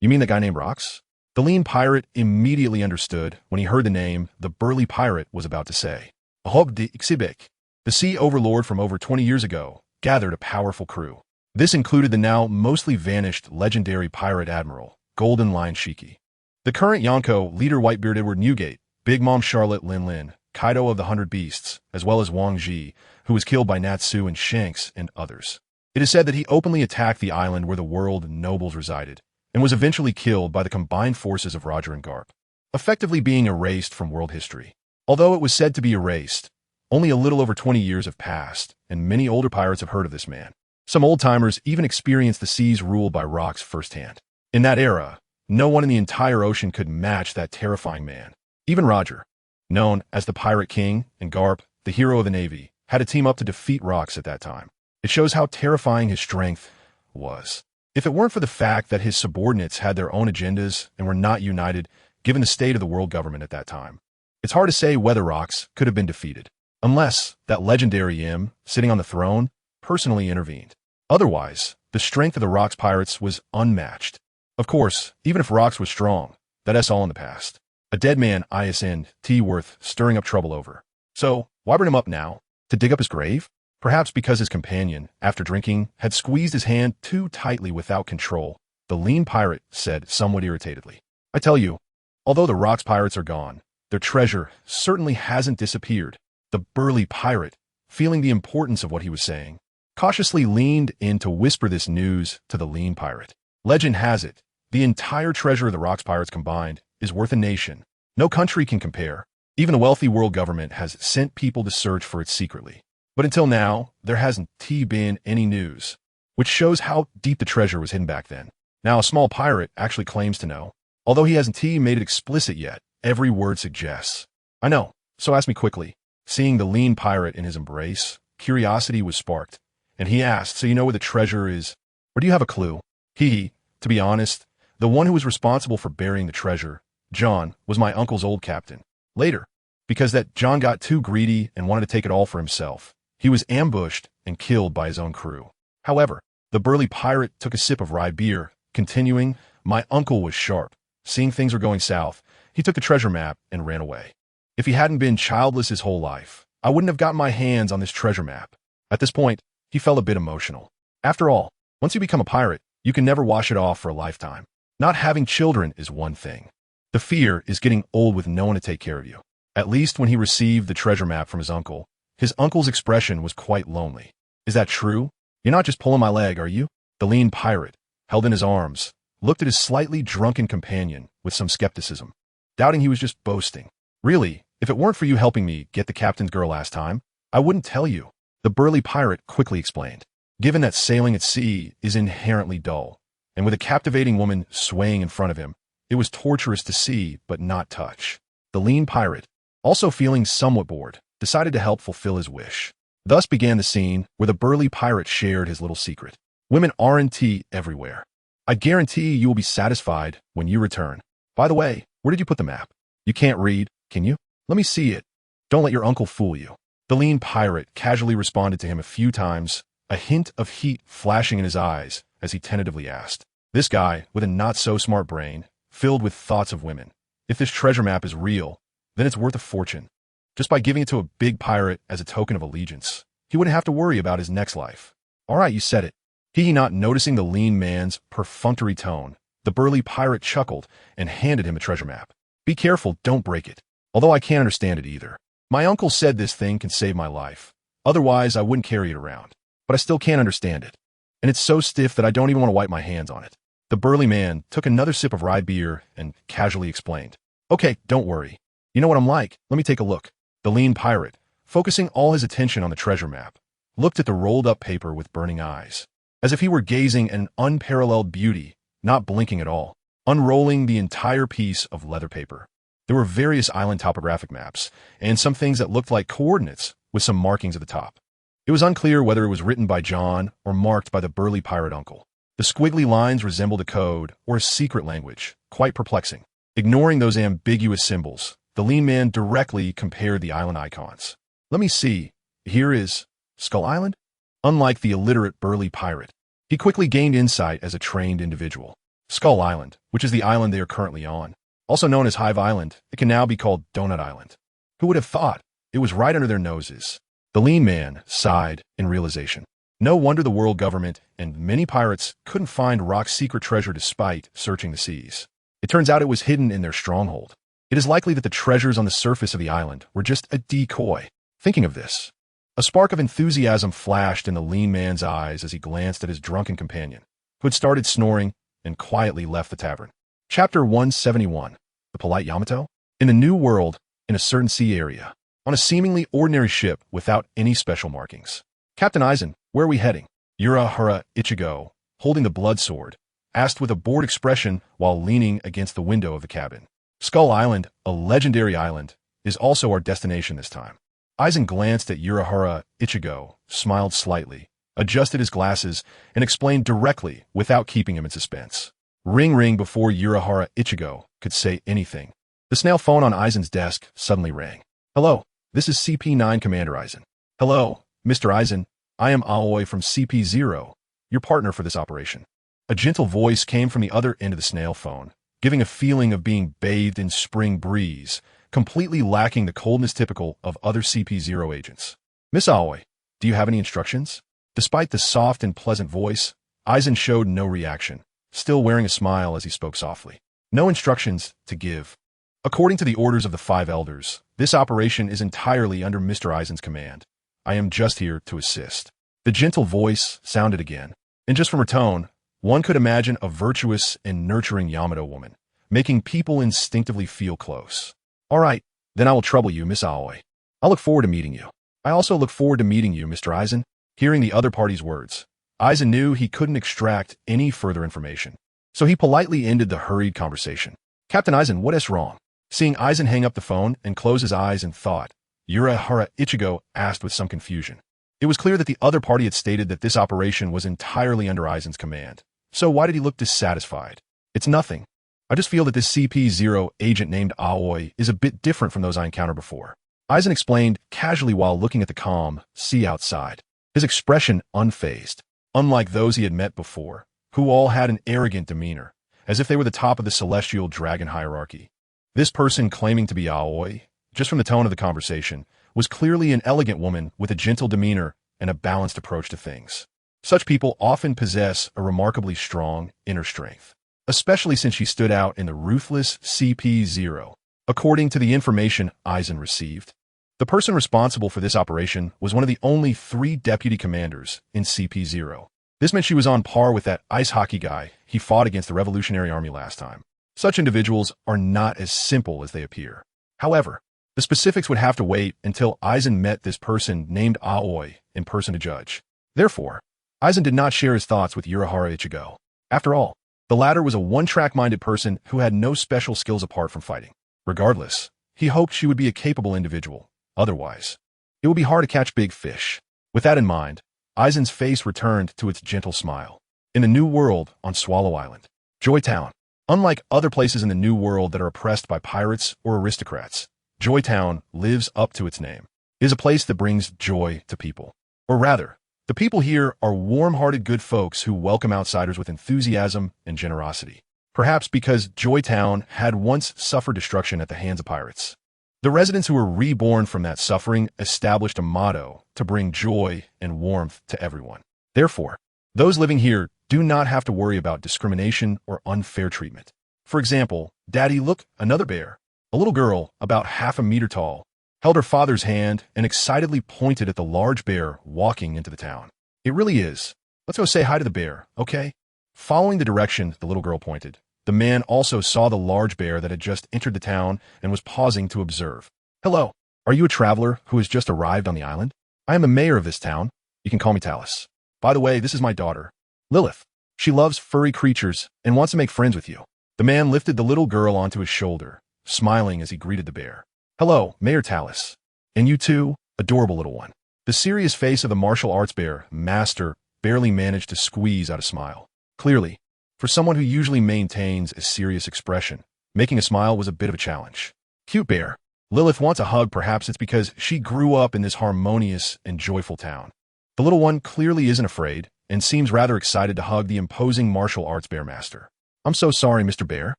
You mean the guy named Rox? The lean pirate immediately understood when he heard the name the burly pirate was about to say. Ahob de Ixibek, the sea overlord from over 20 years ago, gathered a powerful crew. This included the now mostly vanished legendary pirate admiral, Golden Lion Shiki. The current Yonko, leader Whitebeard Edward Newgate, Big Mom Charlotte Lin Lin, Kaido of the 100 Beasts, as well as Wang Ji, who was killed by Natsu and Shanks and others. It is said that he openly attacked the island where the world nobles resided, and was eventually killed by the combined forces of Roger and Garp, effectively being erased from world history. Although it was said to be erased, only a little over 20 years have passed, and many older pirates have heard of this man. Some old-timers even experienced the seas ruled by Rox firsthand. In that era, no one in the entire ocean could match that terrifying man. Even Roger, known as the Pirate King, and Garp, the hero of the Navy, had to team up to defeat Rox at that time. It shows how terrifying his strength was. If it weren't for the fact that his subordinates had their own agendas and were not united, given the state of the world government at that time, it's hard to say whether Rox could have been defeated, unless that legendary M, sitting on the throne, personally intervened. Otherwise, the strength of the Rox pirates was unmatched. Of course, even if Rox was strong, that's all in the past. A dead man isn't worth stirring up trouble over. So, why bring him up now? To dig up his grave? Perhaps because his companion, after drinking, had squeezed his hand too tightly without control, the lean pirate said somewhat irritatedly. "I tell you, although the Rox pirates are gone, their treasure certainly hasn't disappeared." The burly pirate, feeling the importance of what he was saying, cautiously leaned in to whisper this news to the lean pirate. Legend has it, the entire treasure of the Rox pirates combined is worth a nation. No country can compare. Even the wealthy world government has sent people to search for it secretly. But until now, there hasn't been any news, which shows how deep the treasure was hidden back then. Now a small pirate actually claims to know. Although he hasn't made it explicit yet, every word suggests. "I know, so ask me quickly." Seeing the lean pirate in his embrace, curiosity was sparked, and he asked, "So you know where the treasure is? Or do you have a clue?" To be honest, the one who was responsible for burying the treasure, John, was my uncle's old captain. Later, because that John got too greedy and wanted to take it all for himself, he was ambushed and killed by his own crew. However, the burly pirate took a sip of rye beer, continuing, "My uncle was sharp. Seeing things were going south, he took the treasure map and ran away. If he hadn't been childless his whole life, I wouldn't have gotten my hands on this treasure map." At this point, he felt a bit emotional. After all, once you become a pirate, you can never wash it off for a lifetime. Not having children is one thing. The fear is getting old with no one to take care of you. At least when he received the treasure map from his uncle's expression was quite lonely. "Is that true? You're not just pulling my leg, are you?" The lean pirate, held in his arms, looked at his slightly drunken companion with some skepticism, doubting he was just boasting. "Really, if it weren't for you helping me get the captain's girl last time, I wouldn't tell you," the burly pirate quickly explained. given that sailing at sea is inherently dull, and with a captivating woman swaying in front of him, it was torturous to see but not touch. The lean pirate, also feeling somewhat bored, decided to help fulfill his wish. Thus began the scene where the burly pirate shared his little secret. Women aren't everywhere. I guarantee you will be satisfied when you return. By the way, where did you put the map? You can't read, can you? Let me see it. Don't let your uncle fool you. The lean pirate casually responded to him a few times, a hint of heat flashing in his eyes as he tentatively asked. This guy, with a not-so-smart brain, filled with thoughts of women. If this treasure map is real, then it's worth a fortune. Just by giving it to a big pirate as a token of allegiance, he wouldn't have to worry about his next life. All right, you said it. He not noticing the lean man's perfunctory tone, the burly pirate chuckled and handed him a treasure map. Be careful, don't break it. Although I can't understand it either. My uncle said this thing can save my life. Otherwise, I wouldn't carry it around. But I still can't understand it. And it's so stiff that I don't even want to wipe my hands on it. The burly man took another sip of rye beer and casually explained. Okay, don't worry. You know what I'm like. Let me take a look. The lean pirate, focusing all his attention on the treasure map, looked at the rolled-up paper with burning eyes, as if he were gazing at an unparalleled beauty, not blinking at all, unrolling the entire piece of leather paper. There were various island topographic maps, and some things that looked like coordinates with some markings at the top. It was unclear whether it was written by John or marked by the burly pirate uncle. The squiggly lines resembled a code or a secret language, quite perplexing. Ignoring those ambiguous symbols, the lean man directly compared the island icons. Let me see. Here is Skull Island? Unlike the illiterate burly pirate, he quickly gained insight as a trained individual. Skull Island, which is the island they are currently on, also known as Hive Island, it can now be called Donut Island. Who would have thought? It was right under their noses. The lean man sighed in realization. No wonder the world government and many pirates couldn't find Rock's secret treasure despite searching the seas. It turns out it was hidden in their stronghold. It is likely that the treasures on the surface of the island were just a decoy. Thinking of this, a spark of enthusiasm flashed in the lean man's eyes as he glanced at his drunken companion, who had started snoring and quietly left the tavern. Chapter 171. The Polite Yamato? In the New World, in a certain sea area, on a seemingly ordinary ship without any special markings. Captain Aizen, where are we heading? Uchiha Ichigo, holding the blood sword, asked with a bored expression while leaning against the window of the cabin. Skull Island, a legendary island, is also our destination this time. Aizen glanced at Uchiha Ichigo, smiled slightly, adjusted his glasses, and explained directly without keeping him in suspense. Ring ring before Uchiha Ichigo could say anything. The snail phone on Aizen's desk suddenly rang. Hello, this is CP9 Commander Aizen. Hello, Mr. Aizen. I am Aoi from CP0, your partner for this operation. A gentle voice came from the other end of the snail phone, giving a feeling of being bathed in spring breeze, completely lacking the coldness typical of other CP0 agents. Miss Aoi, do you have any instructions? Despite the soft and pleasant voice, Aizen showed no reaction, still wearing a smile as he spoke softly. No instructions to give. According to the orders of the five elders, this operation is entirely under Mr. Aizen's command. I am just here to assist. The gentle voice sounded again, and just from her tone, one could imagine a virtuous and nurturing Yamato woman, making people instinctively feel close. All right, then I will trouble you, Miss Aoi. I look forward to meeting you. I also look forward to meeting you, Mr. Aizen. Hearing the other party's words, Aizen knew he couldn't extract any further information, so he politely ended the hurried conversation. Captain Aizen, what is wrong? Seeing Aizen hang up the phone and close his eyes in thought, Uchiha Ichigo asked with some confusion. It was clear that the other party had stated that this operation was entirely under Aizen's command, so why did he look dissatisfied? It's nothing. I just feel that this CP0 agent named Aoi is a bit different from those I encountered before. Aizen explained casually while looking at the calm sea outside, his expression unfazed, unlike those he had met before, who all had an arrogant demeanor, as if they were the top of the celestial dragon hierarchy. This person claiming to be Aoi, just from the tone of the conversation, was clearly an elegant woman with a gentle demeanor and a balanced approach to things. Such people often possess a remarkably strong inner strength, especially since she stood out in the ruthless CP0. According to the information Aizen received, the person responsible for this operation was one of the only 3 deputy commanders in CP0. This meant she was on par with that ice hockey guy he fought against the Revolutionary Army last time. Such individuals are not as simple as they appear. However, the specifics would have to wait until Aizen met this person named Aoi in person to judge. Therefore, Aizen did not share his thoughts with Urahara Ichigo. After all, the latter was a one-track-minded person who had no special skills apart from fighting. Regardless, he hoped she would be a capable individual. Otherwise, it would be hard to catch big fish. With that in mind, Aizen's face returned to its gentle smile. In the New World on Swallow Island, Joy Town. Unlike other places in the New World that are oppressed by pirates or aristocrats, Joy Town lives up to its name. It is a place that brings joy to people. Or rather, the people here are warm-hearted good folks who welcome outsiders with enthusiasm and generosity. Perhaps because Joy Town had once suffered destruction at the hands of pirates. The residents who were reborn from that suffering established a motto to bring joy and warmth to everyone. Therefore, those living here do not have to worry about discrimination or unfair treatment. For example, Daddy, look, another bear. A little girl, about half a meter tall, held her father's hand and excitedly pointed at the large bear walking into the town. It really is. Let's go say hi to the bear, okay? Following the direction the little girl pointed, the man also saw the large bear that had just entered the town and was pausing to observe. Hello, are you a traveler who has just arrived on the island? I am the mayor of this town. You can call me Talus. By the way, this is my daughter, Lilith. She loves furry creatures and wants to make friends with you. The man lifted the little girl onto his shoulder, smiling as he greeted the bear. Hello, Mayor Talus. And you too, adorable little one. The serious face of the martial arts bear master barely managed to squeeze out a smile. Clearly, for someone who usually maintains a serious expression, making a smile was a bit of a challenge. Cute bear. Lilith wants a hug. Perhaps it's because she grew up in this harmonious and joyful town. The little one clearly isn't afraid and seems rather excited to hug the imposing martial arts bear master. I'm so sorry, Mr. Bear.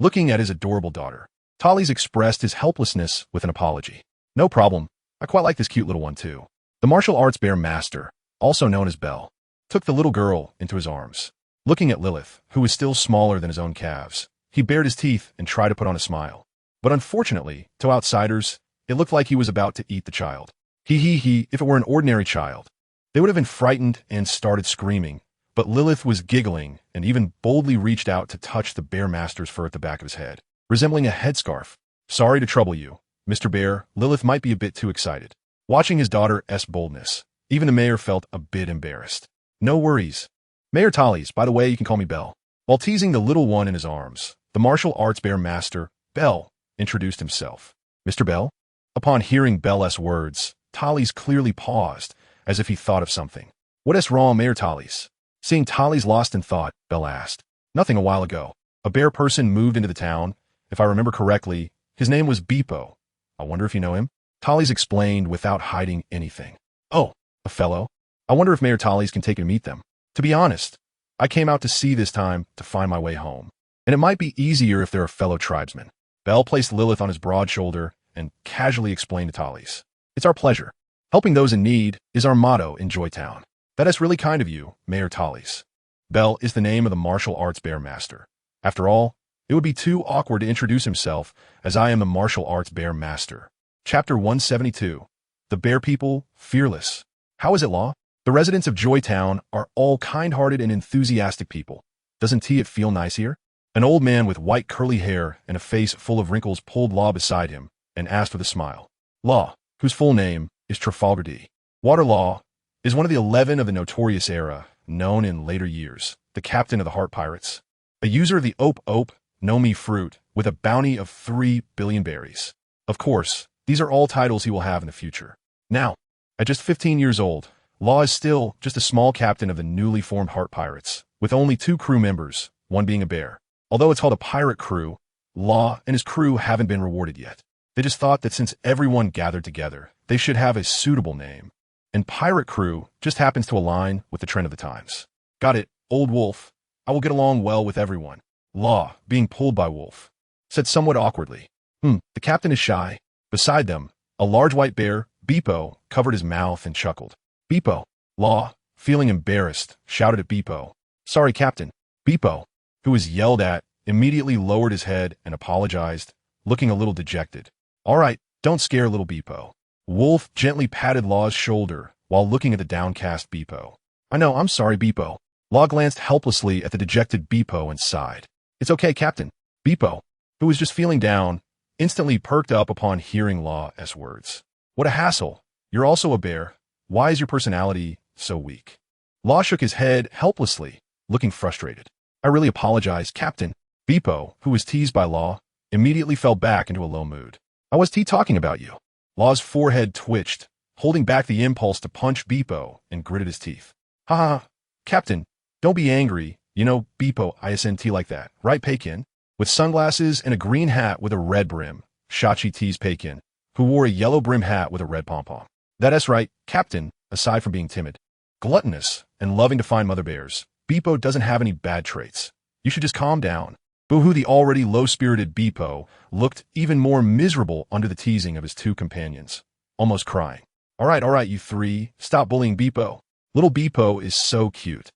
Looking at his adorable daughter, Tally's expressed his helplessness with an apology. No problem. I quite like this cute little one too. The martial arts bear master, also known as Bell, took the little girl into his arms. Looking at Lilith, who was still smaller than his own calves, he bared his teeth and tried to put on a smile. But unfortunately, to outsiders, it looked like he was about to eat the child. If it were an ordinary child, they would have been frightened and started screaming, but Lilith was giggling and even boldly reached out to touch the bear master's fur at the back of his head, resembling a headscarf. Sorry to trouble you, Mr. Bear. Lilith might be a bit too excited. Watching his daughter's boldness, even the mayor felt a bit embarrassed. No worries. Mayor Tallies, by the way, you can call me Bell. While teasing the little one in his arms, the martial arts bear master, Bell, introduced himself. Mr. Bell? Upon hearing Bell's words, Tallies clearly paused, as if he thought of something. What is wrong, Mayor Tallies? Seeing Tallies lost in thought, Bell asked. Nothing. A while ago, a bear person moved into the town. If I remember correctly, his name was Beepo. I wonder if you know him? Tallies explained without hiding anything. Oh, a fellow? I wonder if Mayor Tallies can take you to meet them. To be honest, I came out to sea this time to find my way home, and it might be easier if they're a fellow tribesman. Bell placed Lilith on his broad shoulder and casually explained to Tallies. It's our pleasure. Helping those in need is our motto in Joy Town. That is really kind of you, Mayor Tallies. Bell is the name of the martial arts bear master. After all, it would be too awkward to introduce himself as I am the martial arts bear master. Chapter 172. The Bear People, Fearless. How is it, Law? The residents of Joy Town are all kind-hearted and enthusiastic people. Doesn't it feel nice here? An old man with white curly hair and a face full of wrinkles pulled Law beside him and asked with a smile. Law, whose full name is Trafalgar D. Water Law, is one of the 11 of the notorious era, known in later years, the captain of the Heart Pirates, a user of the Ope No Me fruit with a bounty of 3 billion berries. Of course, these are all titles he will have in the future. Now, at just 15 years old, Law is still just a small captain of the newly formed Heart Pirates, with only 2 crew members, one being a bear. Although it's called a pirate crew, Law and his crew haven't been rewarded yet. They just thought that since everyone gathered together, they should have a suitable name. And pirate crew just happens to align with the trend of the times. Got it, old wolf. I will get along well with everyone. Law, being pulled by Wolf, said somewhat awkwardly. The captain is shy. Beside them, a large white bear, Beepo, covered his mouth and chuckled. Beepo. Law, feeling embarrassed, shouted at Beepo. Sorry, Captain. Beepo, who was yelled at, immediately lowered his head and apologized, looking a little dejected. All right, don't scare little Beepo. Wolf gently patted Law's shoulder while looking at the downcast Beepo. I know, I'm sorry, Beepo. Law glanced helplessly at the dejected Beepo and sighed. It's okay, Captain. Beepo, who was just feeling down, instantly perked up upon hearing Law's words. What a hassle. You're also a bear. Why is your personality so weak? Law shook his head helplessly, looking frustrated. I really apologize, Captain. Beepo, who was teased by Law, immediately fell back into a low mood. I was talking about you. Law's forehead twitched, holding back the impulse to punch Beepo, and gritted his teeth. Ha ha, Captain, don't be angry. You know Beepo isn't like that, right, Peikin? With sunglasses and a green hat with a red brim, Shachi teased Peikin, who wore a yellow brim hat with a red pom-pom. That's right, Captain, aside from being timid, gluttonous, and loving to find mother bears, Beepo doesn't have any bad traits. You should just calm down. Boo-hoo, the already low-spirited Beepo looked even more miserable under the teasing of his two companions, almost crying. All right, you three, stop bullying Beepo. Little Beepo is so cute.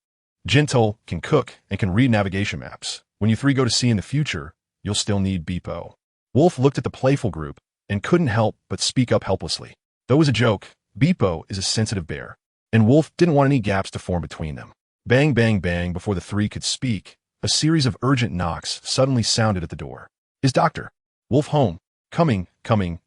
Gentle, can cook, and can read navigation maps. When you three go to sea in the future, you'll still need Beepo. Wolf looked at the playful group and couldn't help but speak up helplessly. Though it was a joke, Beepo is a sensitive bear, and Wolf didn't want any gaps to form between them. Bang, bang, bang, before the three could speak, a series of urgent knocks suddenly sounded at the door. Is Dr. Wolf home? Coming,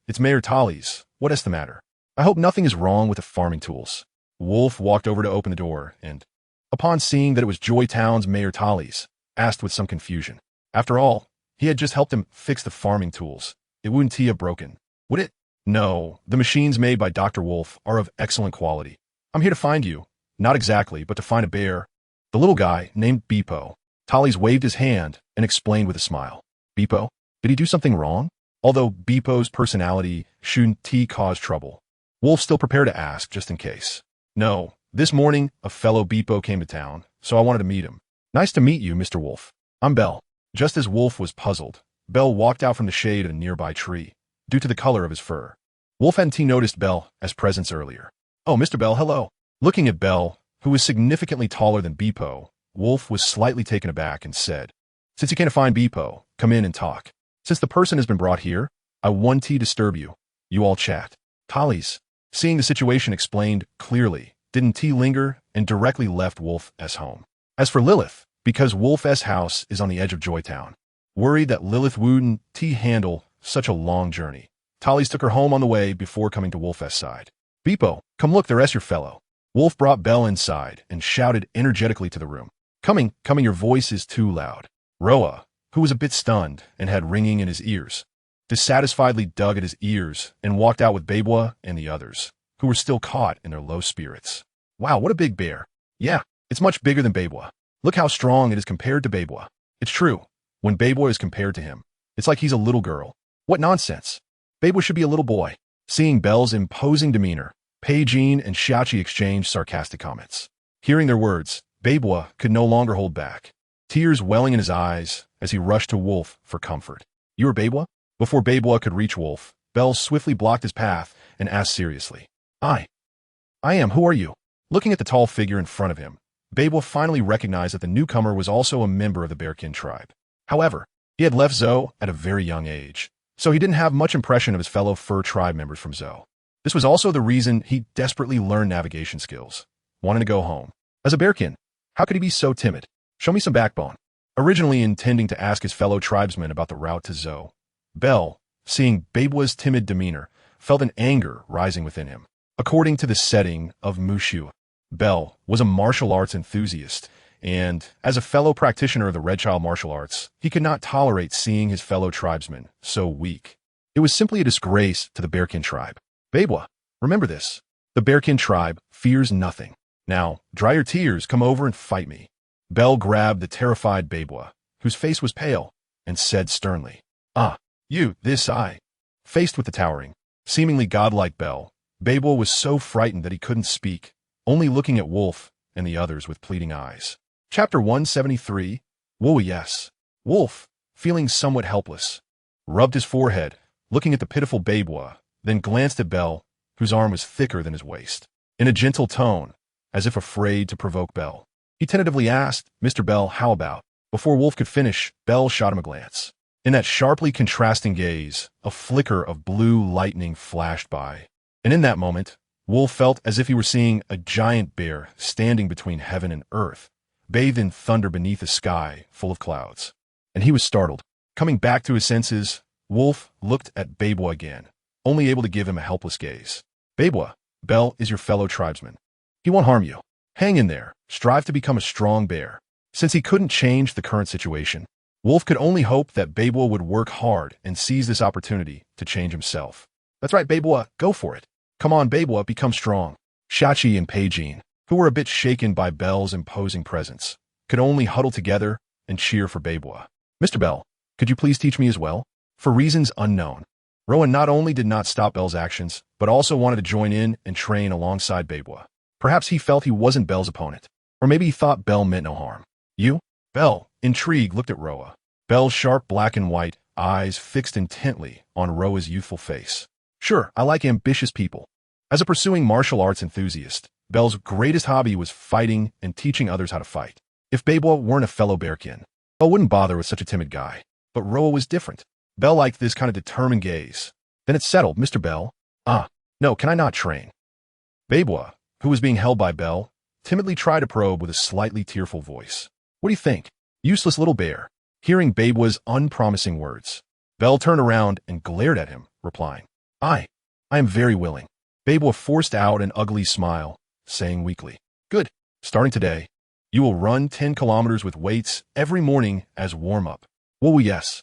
it's Mayor Tallies. What is the matter? I hope nothing is wrong with the farming tools. Wolf walked over to open the door and, upon seeing that it was Joy Town's Mayor Tallies, asked with some confusion. After all, he had just helped him fix the farming tools. It wouldn't have broken, would it? No, the machines made by Dr. Wolf are of excellent quality. I'm here to find you. Not exactly, but to find a bear. The little guy, named Beepo. Tallies waved his hand and explained with a smile. Beepo? Did he do something wrong? Although Beepo's personality shouldn't cause trouble, Wolf still prepared to ask just in case. No, this morning a fellow Beepo came to town, so I wanted to meet him. Nice to meet you, Mr. Wolf. I'm Bell. Just as Wolf was puzzled, Bell walked out from the shade of a nearby tree, due to the color of his fur. Wolf hadn't noticed Bell as presence earlier. Oh, Mr. Bell, hello. Looking at Bell, who was significantly taller than Beepo, Wolf was slightly taken aback and said, Since you can't find Beepo, come in and talk. Since the person has been brought here, I won't disturb you. You all chat. Tallies, seeing the situation explained clearly, didn't linger and directly left Wolf's home. As for Lilith, because Wolf's house is on the edge of Joytown, worried that Lilith wouldn't handle such a long journey, Tallies took her home on the way before coming to Wolf's side. Beepo, come look, there's your fellow. Wolf brought Bell inside and shouted energetically to the room. Coming, your voice is too loud. Roa, who was a bit stunned and had ringing in his ears, dissatisfiedly dug at his ears and walked out with Bebwa and the others, who were still caught in their low spirits. Wow, what a big bear. Yeah, it's much bigger than Bebwa. Look how strong it is compared to Bebwa. It's true. When Bebwa is compared to him, it's like he's a little girl. What nonsense. Bebwa should be a little boy. Seeing Bell's imposing demeanor, Peijin and Xiachi exchanged sarcastic comments. Hearing their words, Bebwa could no longer hold back, tears welling in his eyes as he rushed to Wolf for comfort. You are Bebwa? Before Bebwa could reach Wolf, Bell swiftly blocked his path and asked seriously. I am. Who are you? Looking at the tall figure in front of him, Bebwa finally recognized that the newcomer was also a member of the Bearkin tribe. However, he had left Zou at a very young age, so he didn't have much impression of his fellow fur tribe members from Zou. This was also the reason he desperately learned navigation skills, wanting to go home. As a Bearkin, how could he be so timid? Show me some backbone. Originally intending to ask his fellow tribesmen about the route to Zou, Bell, seeing Bebwa's timid demeanor, felt an anger rising within him. According to the setting of Mushu, Bell was a martial arts enthusiast, and as a fellow practitioner of the Red Child martial arts, he could not tolerate seeing his fellow tribesmen so weak. It was simply a disgrace to the Bearkin tribe. Bebwa, remember this. The Bearkin tribe fears nothing. Now, dry your tears, come over and fight me. Bell grabbed the terrified Bebwa, whose face was pale, and said sternly, I. Faced with the towering, seemingly godlike Bell, Bebwa was so frightened that he couldn't speak, only looking at Wolf and the others with pleading eyes. Chapter 173, Whoa, yes. Wolf, feeling somewhat helpless, rubbed his forehead, looking at the pitiful Bebwa, then glanced at Bell, whose arm was thicker than his waist. In a gentle tone, as if afraid to provoke Bell, he tentatively asked, Mr. Bell, how about? Before Wolf could finish, Bell shot him a glance. In that sharply contrasting gaze, a flicker of blue lightning flashed by. And in that moment, Wolf felt as if he were seeing a giant bear standing between heaven and earth, bathed in thunder beneath a sky full of clouds. And he was startled. Coming back to his senses, Wolf looked at Bebwa again, only able to give him a helpless gaze. Bebwa, Bell is your fellow tribesman. He won't harm you. Hang in there. Strive to become a strong bear. Since he couldn't change the current situation, Wolf could only hope that Beibo would work hard and seize this opportunity to change himself. That's right, Beibo, go for it. Come on, Beibo, become strong. Shachi and Peijin, who were a bit shaken by Bell's imposing presence, could only huddle together and cheer for Beibo. Mr. Bell, could you please teach me as well? For reasons unknown, Rowan not only did not stop Bell's actions, but also wanted to join in and train alongside Beibo. Perhaps he felt he wasn't Bell's opponent, or maybe he thought Bell meant no harm. You? Bell, intrigued, looked at Roa. Bell's sharp black and white eyes fixed intently on Roa's youthful face. Sure, I like ambitious people. As a pursuing martial arts enthusiast, Bell's greatest hobby was fighting and teaching others how to fight. If Beibo weren't a fellow bearkin, Bell wouldn't bother with such a timid guy. But Roa was different. Bell liked this kind of determined gaze. Then it's settled, Mr. Bell. No, can I not train? Beibo, who was being held by Bell, timidly tried to probe with a slightly tearful voice. What do you think? Useless little bear. Hearing Beibo's unpromising words, Bell turned around and glared at him, replying, I am very willing. Beibo forced out an ugly smile, saying weakly, Good. Starting today, you will run 10 kilometers with weights every morning as warm-up. Whoa, yes.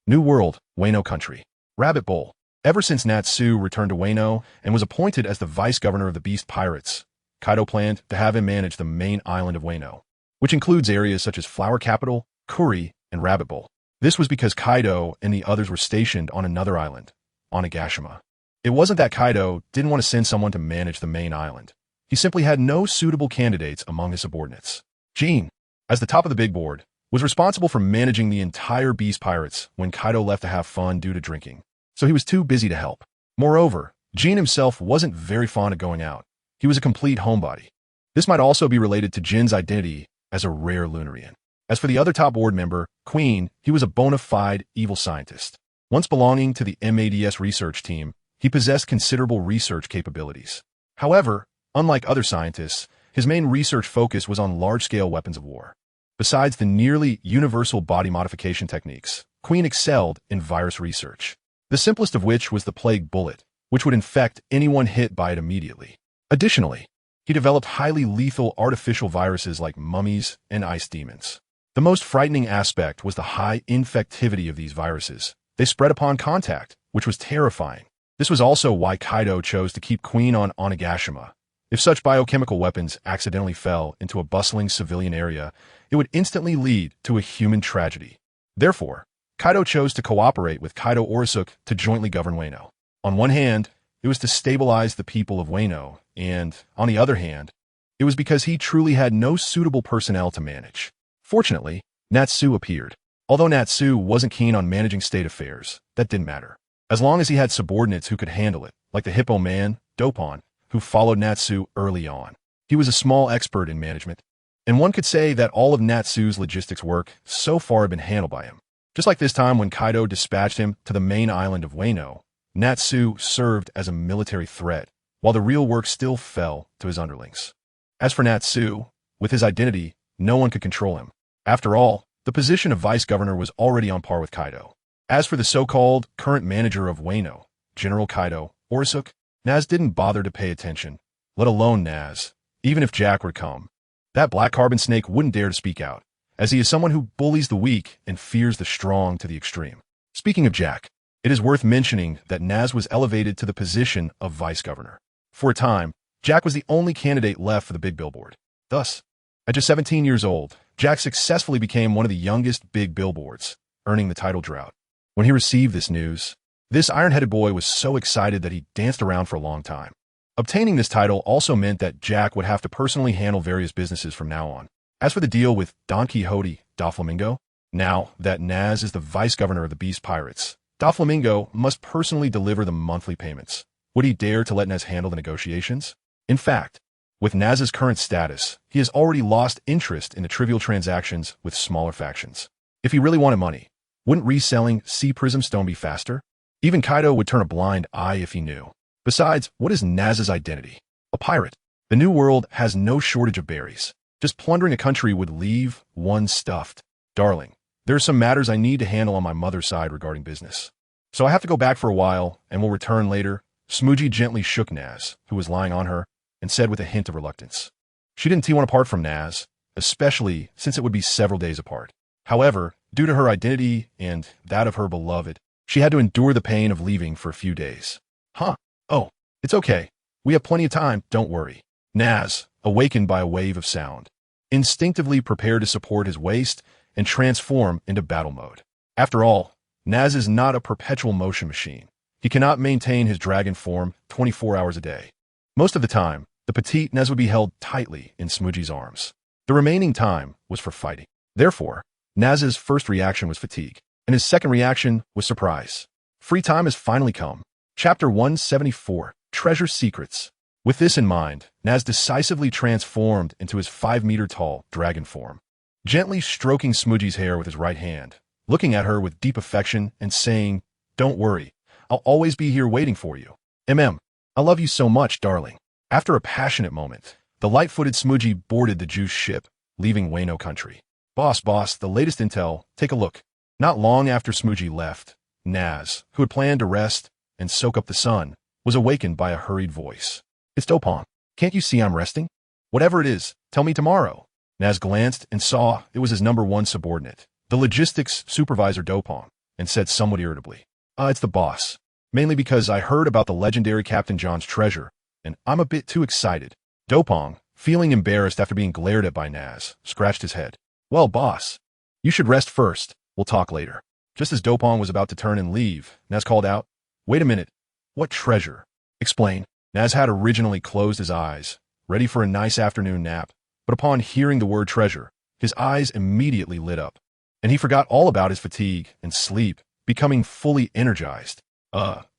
New World, Wano Country. Rabbit Bowl. Ever since Natsu returned to Wano and was appointed as the vice-governor of the Beast Pirates, Kaido planned to have him manage the main island of Wano, which includes areas such as Flower Capital, Kuri, and Rabbit Bowl. This was because Kaido and the others were stationed on another island, Onigashima. It wasn't that Kaido didn't want to send someone to manage the main island. He simply had no suitable candidates among his subordinates. Jean, as the top of the big board, was responsible for managing the entire Beast Pirates when Kaido left to have fun due to drinking, so he was too busy to help. Moreover, Jean himself wasn't very fond of going out. He was a complete homebody. This might also be related to Jin's identity as a rare Lunarian. As for the other top board member, Queen, he was a bona fide evil scientist. Once belonging to the MADS research team, he possessed considerable research capabilities. However, unlike other scientists, his main research focus was on large-scale weapons of war. Besides the nearly universal body modification techniques, Queen excelled in virus research, the simplest of which was the plague bullet, which would infect anyone hit by it immediately. Additionally, he developed highly lethal artificial viruses like mummies and ice demons. The most frightening aspect was the high infectivity of these viruses. They spread upon contact, which was terrifying. This was also why Kaido chose to keep Queen on Onigashima. If such biochemical weapons accidentally fell into a bustling civilian area, it would instantly lead to a human tragedy. Therefore, Kaido chose to cooperate with Kaido Orosuke to jointly govern Wano. On one hand, it was to stabilize the people of Wano, and, on the other hand, it was because he truly had no suitable personnel to manage. Fortunately, Natsu appeared. Although Natsu wasn't keen on managing state affairs, that didn't matter. As long as he had subordinates who could handle it, like the Hippo Man, Dopon, who followed Natsu early on. He was a small expert in management, and one could say that all of Natsu's logistics work so far had been handled by him. Just like this time when Kaido dispatched him to the main island of Wano, Natsu served as a military threat, while the real work still fell to his underlings. As for Natsu, with his identity, no one could control him. After all, the position of vice-governor was already on par with Kaido. As for the so-called current manager of Wano, General Kaido Orosuke, Naz didn't bother to pay attention, let alone Naz. Even if Jack were to come, that black carbon snake wouldn't dare to speak out, as he is someone who bullies the weak and fears the strong to the extreme. Speaking of Jack, it is worth mentioning that Naz was elevated to the position of vice-governor. For a time, Jack was the only candidate left for the big billboard. Thus, at just 17 years old, Jack successfully became one of the youngest big billboards, earning the title drought. When he received this news, this iron-headed boy was so excited that he danced around for a long time. Obtaining this title also meant that Jack would have to personally handle various businesses from now on. As for the deal with Don Quixote Doflamingo, now that Naz is the vice-governor of the Beast Pirates, Doflamingo must personally deliver the monthly payments. Would he dare to let Naz handle the negotiations? In fact, with Naz's current status, he has already lost interest in the trivial transactions with smaller factions. If he really wanted money, wouldn't reselling Sea Prism Stone be faster? Even Kaido would turn a blind eye if he knew. Besides, what is Naz's identity? A pirate. The New World has no shortage of berries. Just plundering a country would leave one stuffed. Darling, there are some matters I need to handle on my mother's side regarding business. So I have to go back for a while, and will return later. Smoogie gently shook Naz, who was lying on her, and said with a hint of reluctance, She didn't want to part from Naz, especially since it would be several days apart. However, due to her identity and that of her beloved, she had to endure the pain of leaving for a few days. Huh? Oh, it's okay. We have plenty of time, don't worry. Naz, awakened by a wave of sound, instinctively prepared to support his waist and transform into battle mode. After all, Naz is not a perpetual motion machine. He cannot maintain his dragon form 24 hours a day. Most of the time, the petite Naz would be held tightly in Smoochie's arms. The remaining time was for fighting. Therefore, Naz's first reaction was fatigue, and his second reaction was surprise. Free time has finally come. Chapter 174, Treasure Secrets. With this in mind, Naz decisively transformed into his 5-meter-tall dragon form, gently stroking Smoochie's hair with his right hand, looking at her with deep affection and saying, "Don't worry, I'll always be here waiting for you. I love you so much, darling." After a passionate moment, the light-footed Smoochie boarded the juice ship, leaving Wano country. Boss, the latest intel, take a look." Not long after Smoochie left, Naz, who had planned to rest and soak up the sun, was awakened by a hurried voice. "It's Dopong. Can't you see I'm resting? Whatever it is, tell me tomorrow." Naz glanced and saw it was his #1 subordinate, the logistics supervisor Dopong, and said somewhat irritably, It's the boss. Mainly because I heard about the legendary Captain John's treasure, and I'm a bit too excited." Dopong, feeling embarrassed after being glared at by Naz, scratched his head. "Well, boss, you should rest first. We'll talk later." Just as Dopong was about to turn and leave, Naz called out, "Wait a minute. What treasure? Explain." Naz had originally closed his eyes, ready for a nice afternoon nap, but upon hearing the word treasure, his eyes immediately lit up, and he forgot all about his fatigue and sleep, becoming fully energized.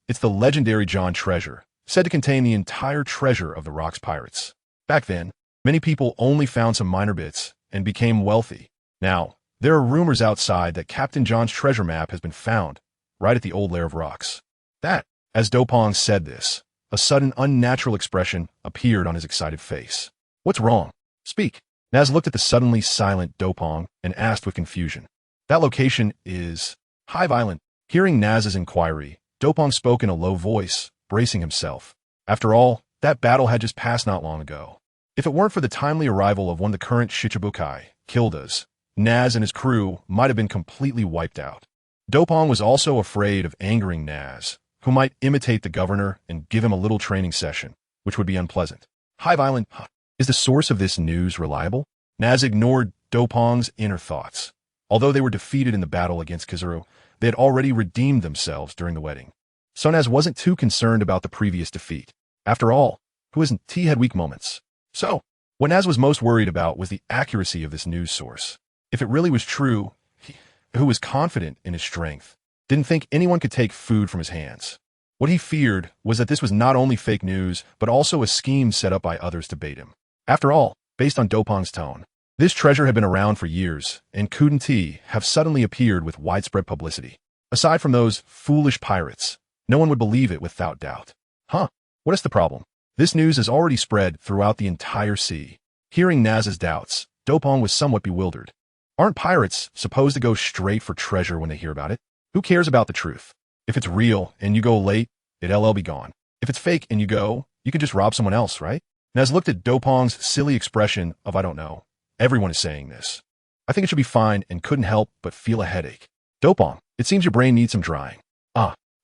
It's the legendary John treasure, said to contain the entire treasure of the Rocks pirates. Back then, many people only found some minor bits and became wealthy. Now, there are rumors outside that Captain John's treasure map has been found, right at the old lair of rocks. As Dopong said this, a sudden unnatural expression appeared on his excited face. "What's wrong? Speak." Naz looked at the suddenly silent Dopong and asked with confusion. "That location is Hive Island." Hearing Naz's inquiry, Dopong spoke in a low voice, bracing himself. After all, that battle had just passed not long ago. If it weren't for the timely arrival of one of the current Shichibukai, Kildas, Naz and his crew might have been completely wiped out. Dopong was also afraid of angering Naz, who might imitate the governor and give him a little training session, which would be unpleasant. Hive Island, is the source of this news reliable? Naz ignored Dopong's inner thoughts. Although they were defeated in the battle against Kizaru, they had already redeemed themselves during the wedding. So Naz wasn't too concerned about the previous defeat. After all, who isn't? He had weak moments. So, what Naz was most worried about was the accuracy of this news source. If it really was true, who was confident in his strength, didn't think anyone could take food from his hands. What he feared was that this was not only fake news, but also a scheme set up by others to bait him. After all, based on Dopong's tone, this treasure had been around for years, and couldn't have suddenly appeared with widespread publicity. Aside from those foolish pirates, no one would believe it without doubt. What is the problem? This news has already spread throughout the entire sea. Hearing Naz's doubts, Dopong was somewhat bewildered. Aren't pirates supposed to go straight for treasure when they hear about it? Who cares about the truth? If it's real and you go late, it'll be gone. If it's fake and you go, you could just rob someone else, right? Naz looked at Dopong's silly expression of I don't know. Everyone is saying this. I think it should be fine and couldn't help but feel a headache. Dopong, it seems your brain needs some drying.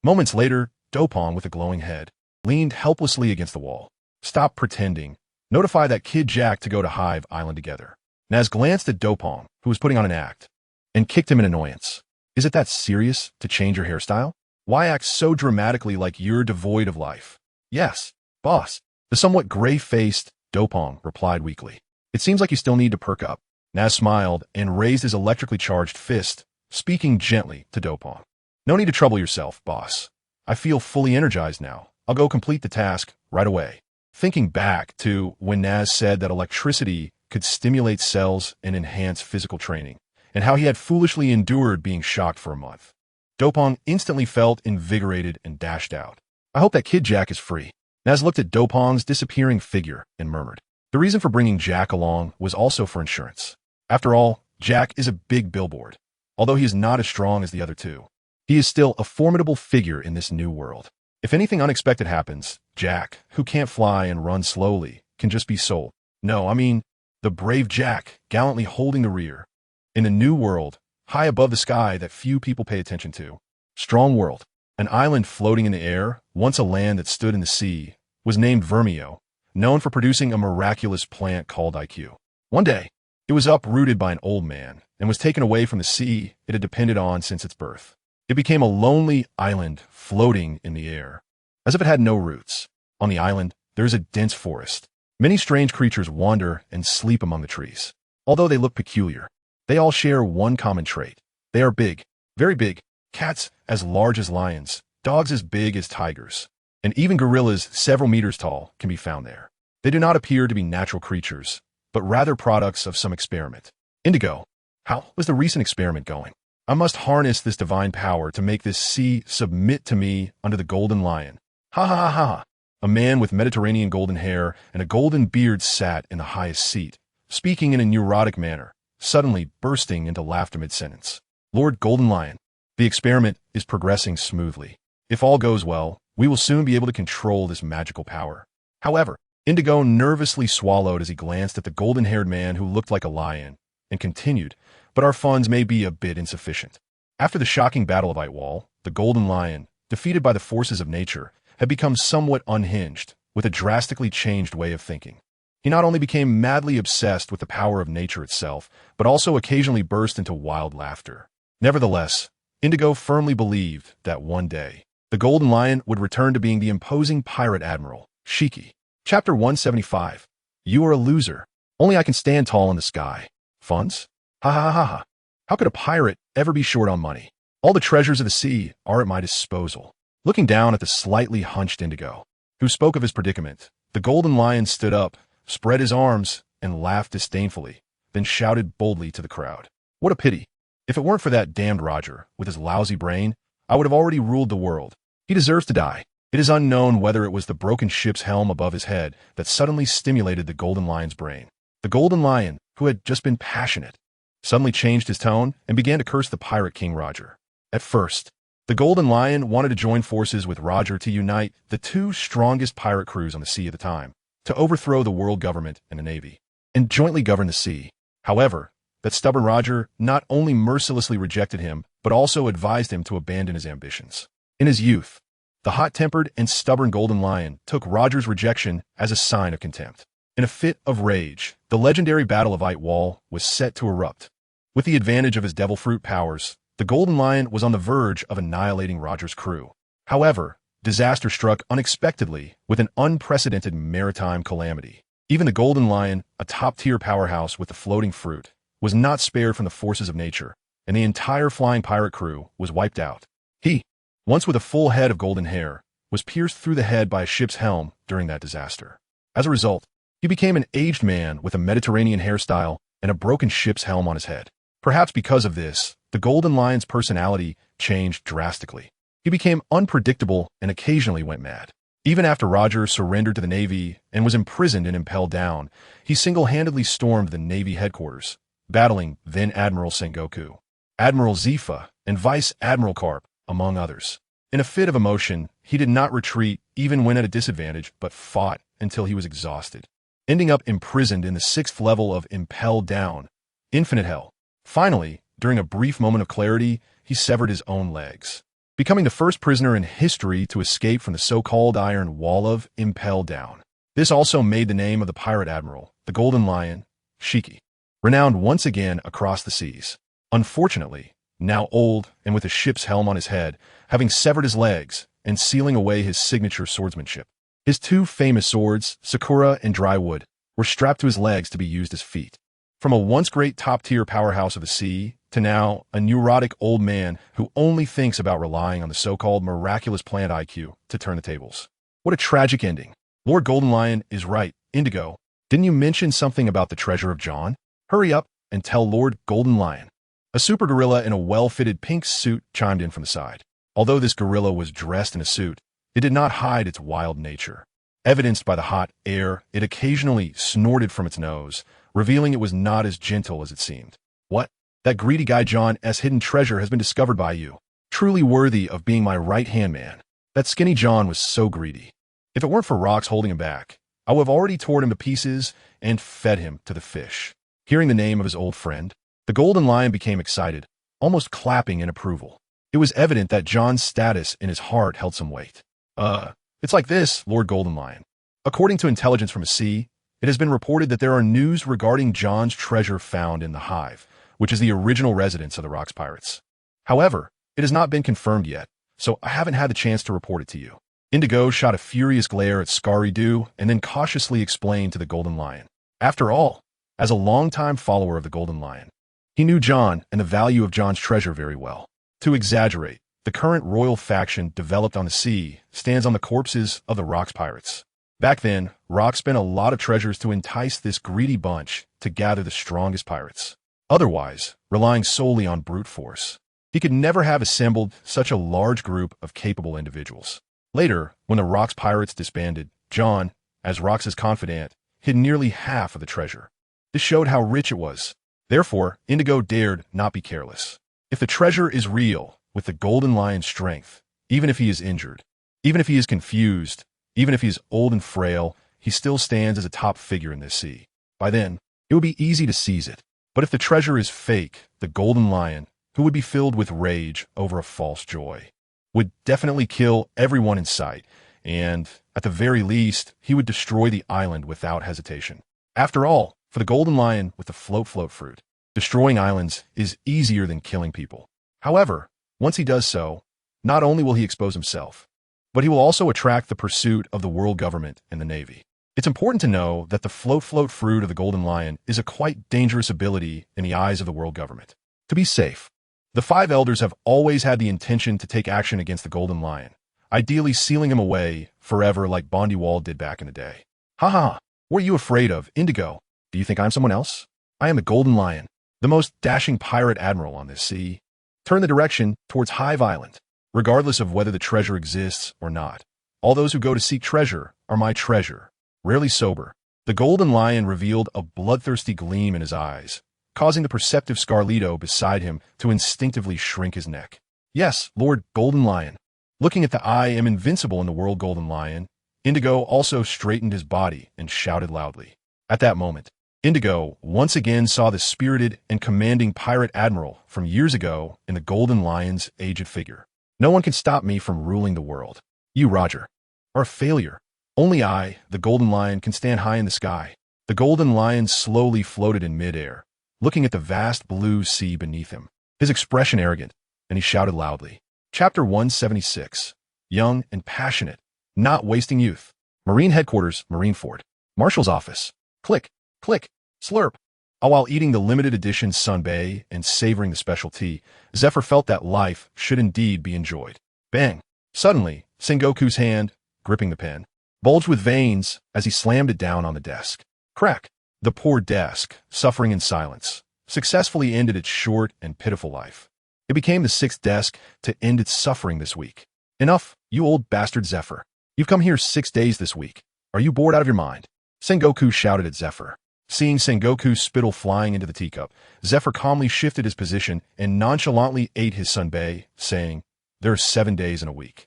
Moments later, Dopong, with a glowing head, leaned helplessly against the wall. Stop pretending. Notify that kid Jack to go to Hive Island together. Naz glanced at Dopong, who was putting on an act, and kicked him in annoyance. Is it that serious to change your hairstyle? Why act so dramatically like you're devoid of life? Yes, boss. The somewhat gray-faced Dopong replied weakly. It seems like you still need to perk up. Naz smiled and raised his electrically charged fist, speaking gently to Dopong. No need to trouble yourself, boss. I feel fully energized now. I'll go complete the task right away. Thinking back to when Naz said that electricity could stimulate cells and enhance physical training, and how he had foolishly endured being shocked for a month, Dopong instantly felt invigorated and dashed out. I hope that kid Jack is free. Naz looked at Dopong's disappearing figure and murmured. The reason for bringing Jack along was also for insurance. After all, Jack is a big billboard. Although he is not as strong as the other two, he is still a formidable figure in this new world. If anything unexpected happens, Jack, who can't fly and run slowly, can just be sold. No, I mean, the brave Jack, gallantly holding the rear. In a new world, high above the sky that few people pay attention to. Strong world. An island floating in the air, once a land that stood in the sea, was named Vermio, known for producing a miraculous plant called IQ. One day, it was uprooted by an old man and was taken away from the sea it had depended on since its birth. It became a lonely island floating in the air, as if it had no roots. On the island, there is a dense forest. Many strange creatures wander and sleep among the trees. Although they look peculiar, they all share one common trait. They are big, very big, cats as large as lions, dogs as big as tigers, and even gorillas several meters tall can be found there. They do not appear to be natural creatures, but rather products of some experiment. Indigo, how was the recent experiment going? I must harness this divine power to make this sea submit to me under the golden lion. Ha ha ha ha. A man with Mediterranean golden hair and a golden beard sat in the highest seat, speaking in a neurotic manner, suddenly bursting into laughter mid-sentence. Lord Golden Lion, the experiment is progressing smoothly. If all goes well, we will soon be able to control this magical power. However, Indigo nervously swallowed as he glanced at the golden-haired man who looked like a lion, and continued, but our funds may be a bit insufficient. After the shocking battle of Whitewall, the Golden Lion, defeated by the forces of nature, had become somewhat unhinged, with a drastically changed way of thinking. He not only became madly obsessed with the power of nature itself, but also occasionally burst into wild laughter. Nevertheless, Indigo firmly believed that one day, the Golden Lion would return to being the imposing pirate admiral, Shiki. Chapter 175. You are a loser. Only I can stand tall in the sky. Funds? Ha ha ha ha. How could a pirate ever be short on money? All the treasures of the sea are at my disposal. Looking down at the slightly hunched Indigo, who spoke of his predicament, the Golden Lion stood up, spread his arms, and laughed disdainfully, then shouted boldly to the crowd. What a pity. If it weren't for that damned Roger, with his lousy brain, I would have already ruled the world. He deserves to die. It is unknown whether it was the broken ship's helm above his head that suddenly stimulated the Golden Lion's brain. The Golden Lion, who had just been passionate, suddenly changed his tone and began to curse the pirate King Roger. At first, the Golden Lion wanted to join forces with Roger to unite the two strongest pirate crews on the sea at the time, to overthrow the world government and the navy, and jointly govern the sea. However, that stubborn Roger not only mercilessly rejected him, but also advised him to abandon his ambitions. In his youth, the hot-tempered and stubborn Golden Lion took Roger's rejection as a sign of contempt. In a fit of rage, the legendary Battle of Whitewall was set to erupt. With the advantage of his devil fruit powers, the Golden Lion was on the verge of annihilating Roger's crew. However, disaster struck unexpectedly with an unprecedented maritime calamity. Even the Golden Lion, a top-tier powerhouse with the floating fruit, was not spared from the forces of nature, and the entire flying pirate crew was wiped out. He, once with a full head of golden hair, was pierced through the head by a ship's helm during that disaster. As a result, he became an aged man with a Mediterranean hairstyle and a broken ship's helm on his head. Perhaps because of this, the Golden Lion's personality changed drastically. He became unpredictable and occasionally went mad. Even after Roger surrendered to the Navy and was imprisoned and impelled down, he single-handedly stormed the Navy headquarters, battling then-Admiral Sengoku, Admiral Zifa, and Vice Admiral Karp, among others. In a fit of emotion, he did not retreat even when at a disadvantage, but fought until he was exhausted, ending up imprisoned in the 6th level of Impelled Down, Infinite Hell. Finally, during a brief moment of clarity, he severed his own legs, becoming the first prisoner in history to escape from the so-called Iron Wall of Impelled Down. This also made the name of the pirate admiral, the Golden Lion, Shiki, renowned once again across the seas. Unfortunately, now old and with a ship's helm on his head, having severed his legs and sealing away his signature swordsmanship. His two famous swords, Sakura and Drywood, were strapped to his legs to be used as feet. From a once great top-tier powerhouse of the sea, to now a neurotic old man who only thinks about relying on the so-called miraculous plant IQ to turn the tables. What a tragic ending. Lord Golden Lion is right, Indigo. Didn't you mention something about the treasure of John? Hurry up and tell Lord Golden Lion. A super gorilla in a well-fitted pink suit chimed in from the side. Although this gorilla was dressed in a suit, it did not hide its wild nature. Evidenced by the hot air, it occasionally snorted from its nose, revealing it was not as gentle as it seemed. What? That greedy guy John's hidden treasure has been discovered by you. Truly worthy of being my right-hand man. That skinny John was so greedy. If it weren't for rocks holding him back, I would have already torn him to pieces and fed him to the fish. Hearing the name of his old friend, the Golden Lion became excited, almost clapping in approval. It was evident that John's status in his heart held some weight. It's like this, Lord Golden Lion. According to intelligence from a sea, it has been reported that there are news regarding John's treasure found in the Hive, which is the original residence of the Rocks Pirates. However, it has not been confirmed yet, so I haven't had the chance to report it to you. Indigo shot a furious glare at Scary-Doo and then cautiously explained to the Golden Lion. After all, as a longtime follower of the Golden Lion, he knew John and the value of John's treasure very well. To exaggerate, the current royal faction developed on the sea stands on the corpses of the Rocks Pirates. Back then, Rock spent a lot of treasures to entice this greedy bunch to gather the strongest pirates. Otherwise, relying solely on brute force, he could never have assembled such a large group of capable individuals. Later, when the Rocks Pirates disbanded, John, as Rock's confidant, hid nearly half of the treasure. This showed how rich it was. Therefore, Indigo dared not be careless. If the treasure is real, with the Golden Lion's strength, even if he is injured, even if he is confused, even if he is old and frail, he still stands as a top figure in this sea. By then, it would be easy to seize it. But if the treasure is fake, the Golden Lion, who would be filled with rage over a false joy, would definitely kill everyone in sight, and, at the very least, he would destroy the island without hesitation. After all, for the Golden Lion with the float fruit, destroying islands is easier than killing people. However, once he does so, not only will he expose himself, but he will also attract the pursuit of the world government and the Navy. It's important to know that the float fruit of the Golden Lion is a quite dangerous ability in the eyes of the world government. To be safe, the 5 elders have always had the intention to take action against the Golden Lion, ideally sealing him away forever like Bondi Wall did back in the day. Ha! What are you afraid of, Indigo? Do you think I'm someone else? I am the Golden Lion, the most dashing pirate admiral on this sea. Turn the direction towards Hive Island, regardless of whether the treasure exists or not. All those who go to seek treasure are my treasure. Rarely sober, the Golden Lion revealed a bloodthirsty gleam in his eyes, causing the perceptive Scarlito beside him to instinctively shrink his neck. Yes, Lord Golden Lion. Looking at the I am invincible in the world Golden Lion, Indigo also straightened his body and shouted loudly. At that moment, Indigo once again saw the spirited and commanding pirate admiral from years ago in the Golden Lion's aged figure. No one can stop me from ruling the world. You, Roger, are a failure. Only I, the Golden Lion, can stand high in the sky. The Golden Lion slowly floated in midair, looking at the vast blue sea beneath him, his expression arrogant, and he shouted loudly. Chapter 176. Young and passionate, not wasting youth. Marine Headquarters, Marineford. Marshal's Office. Click, click, slurp. While eating the limited edition sunbae and savoring the special tea, Zephyr felt that life should indeed be enjoyed. Bang! Suddenly, Sengoku's hand, gripping the pen, bulged with veins as he slammed it down on the desk. Crack! The poor desk, suffering in silence, successfully ended its short and pitiful life. It became the 6th desk to end its suffering this week. Enough, you old bastard Zephyr. You've come here 6 days this week. Are you bored out of your mind? Sengoku shouted at Zephyr. Seeing Sengoku's spittle flying into the teacup, Zephyr calmly shifted his position and nonchalantly ate his sunbae, saying, There are 7 days in a week.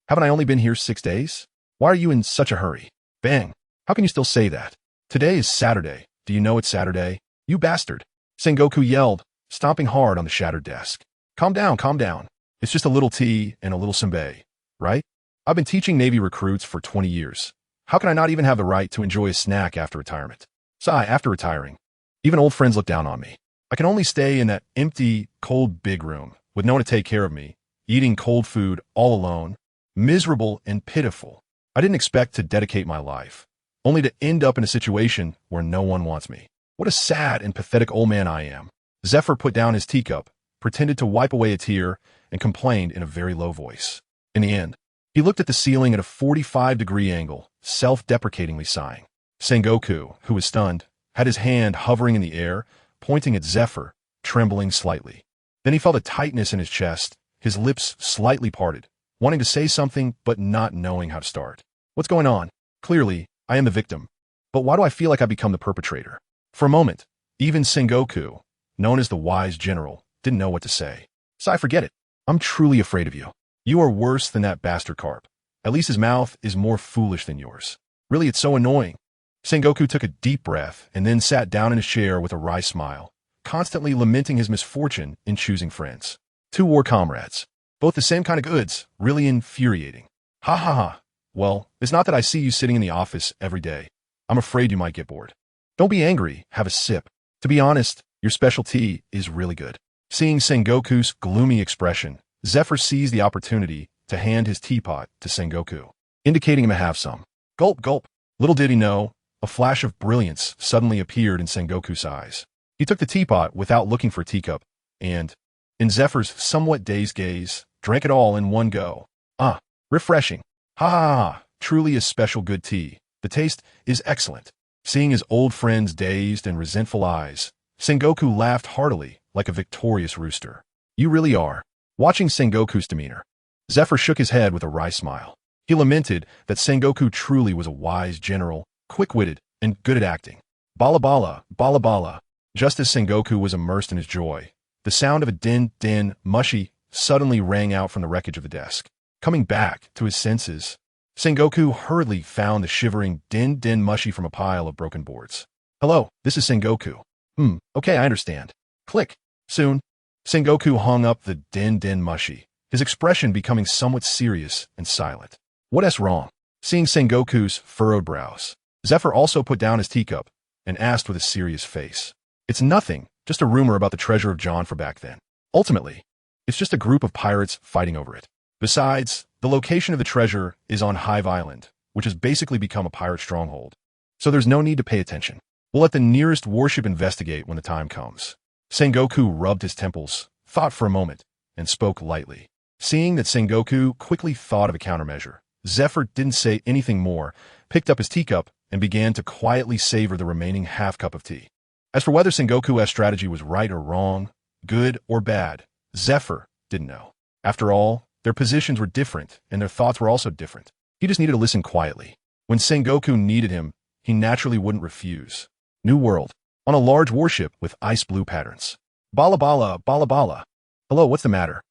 Haven't I only been here 6 days? Why are you in such a hurry? Bang! How can you still say that? Today is Saturday. Do you know it's Saturday? You bastard! Sengoku yelled, stomping hard on the shattered desk. Calm down, calm down. It's just a little tea and a little sunbae, right? I've been teaching Navy recruits for 20 years. How can I not even have the right to enjoy a snack after retirement? Sigh, after retiring, even old friends look down on me. I can only stay in that empty, cold big room with no one to take care of me, eating cold food all alone, miserable and pitiful. I didn't expect to dedicate my life, only to end up in a situation where no one wants me. What a sad and pathetic old man I am. Zephyr put down his teacup, pretended to wipe away a tear, and complained in a very low voice. In the end, he looked at the ceiling at a 45-degree angle, self-deprecatingly sighing. Sengoku, who was stunned, had his hand hovering in the air, pointing at Zephyr, trembling slightly. Then he felt a tightness in his chest, his lips slightly parted, wanting to say something but not knowing how to start. What's going on? Clearly, I am the victim. But why do I feel like I've become the perpetrator? For a moment, even Sengoku, known as the wise general, didn't know what to say. So I forget it. I'm truly afraid of you. You are worse than that bastard carp. At least his mouth is more foolish than yours. Really, it's so annoying. Sengoku took a deep breath and then sat down in his chair with a wry smile, constantly lamenting his misfortune in choosing friends. Two war comrades. Both the same kind of goods, really infuriating. Ha ha ha. Well, it's not that I see you sitting in the office every day. I'm afraid you might get bored. Don't be angry, have a sip. To be honest, your special tea is really good. Seeing Sengoku's gloomy expression, Zephyr seized the opportunity to hand his teapot to Sengoku, indicating him to have some. Gulp, gulp. Little did he know, a flash of brilliance suddenly appeared in Sengoku's eyes. He took the teapot without looking for a teacup, and, in Zephyr's somewhat dazed gaze, drank it all in one go. Ah, refreshing. Ha ha ha, truly a special good tea. The taste is excellent. Seeing his old friend's dazed and resentful eyes, Sengoku laughed heartily like a victorious rooster. You really are. Watching Sengoku's demeanor, Zephyr shook his head with a wry smile. He lamented that Sengoku truly was a wise general, quick-witted, and good at acting. Bala bala, bala bala. Just as Sengoku was immersed in his joy, the sound of a din, mushy, suddenly rang out from the wreckage of the desk. Coming back to his senses, Sengoku hurriedly found the shivering din mushy from a pile of broken boards. Hello, this is Sengoku. Okay, I understand. Click. Soon, Sengoku hung up the din mushy, his expression becoming somewhat serious and silent. What's wrong? Seeing Sengoku's furrowed brows, Zephyr also put down his teacup and asked with a serious face. It's nothing, just a rumor about the treasure of John for back then. Ultimately, it's just a group of pirates fighting over it. Besides, the location of the treasure is on Hive Island, which has basically become a pirate stronghold. So there's no need to pay attention. We'll let the nearest warship investigate when the time comes. Sengoku rubbed his temples, thought for a moment, and spoke lightly. Seeing that Sengoku quickly thought of a countermeasure, Zephyr didn't say anything more, picked up his teacup, and began to quietly savor the remaining half cup of tea. As for whether Sengoku's strategy was right or wrong, good or bad, Zephyr didn't know. After all, their positions were different, and their thoughts were also different. He just needed to listen quietly. When Sengoku needed him, he naturally wouldn't refuse. New world. On a large warship with ice blue patterns. Bala bala, bala bala. Hello, what's the matter?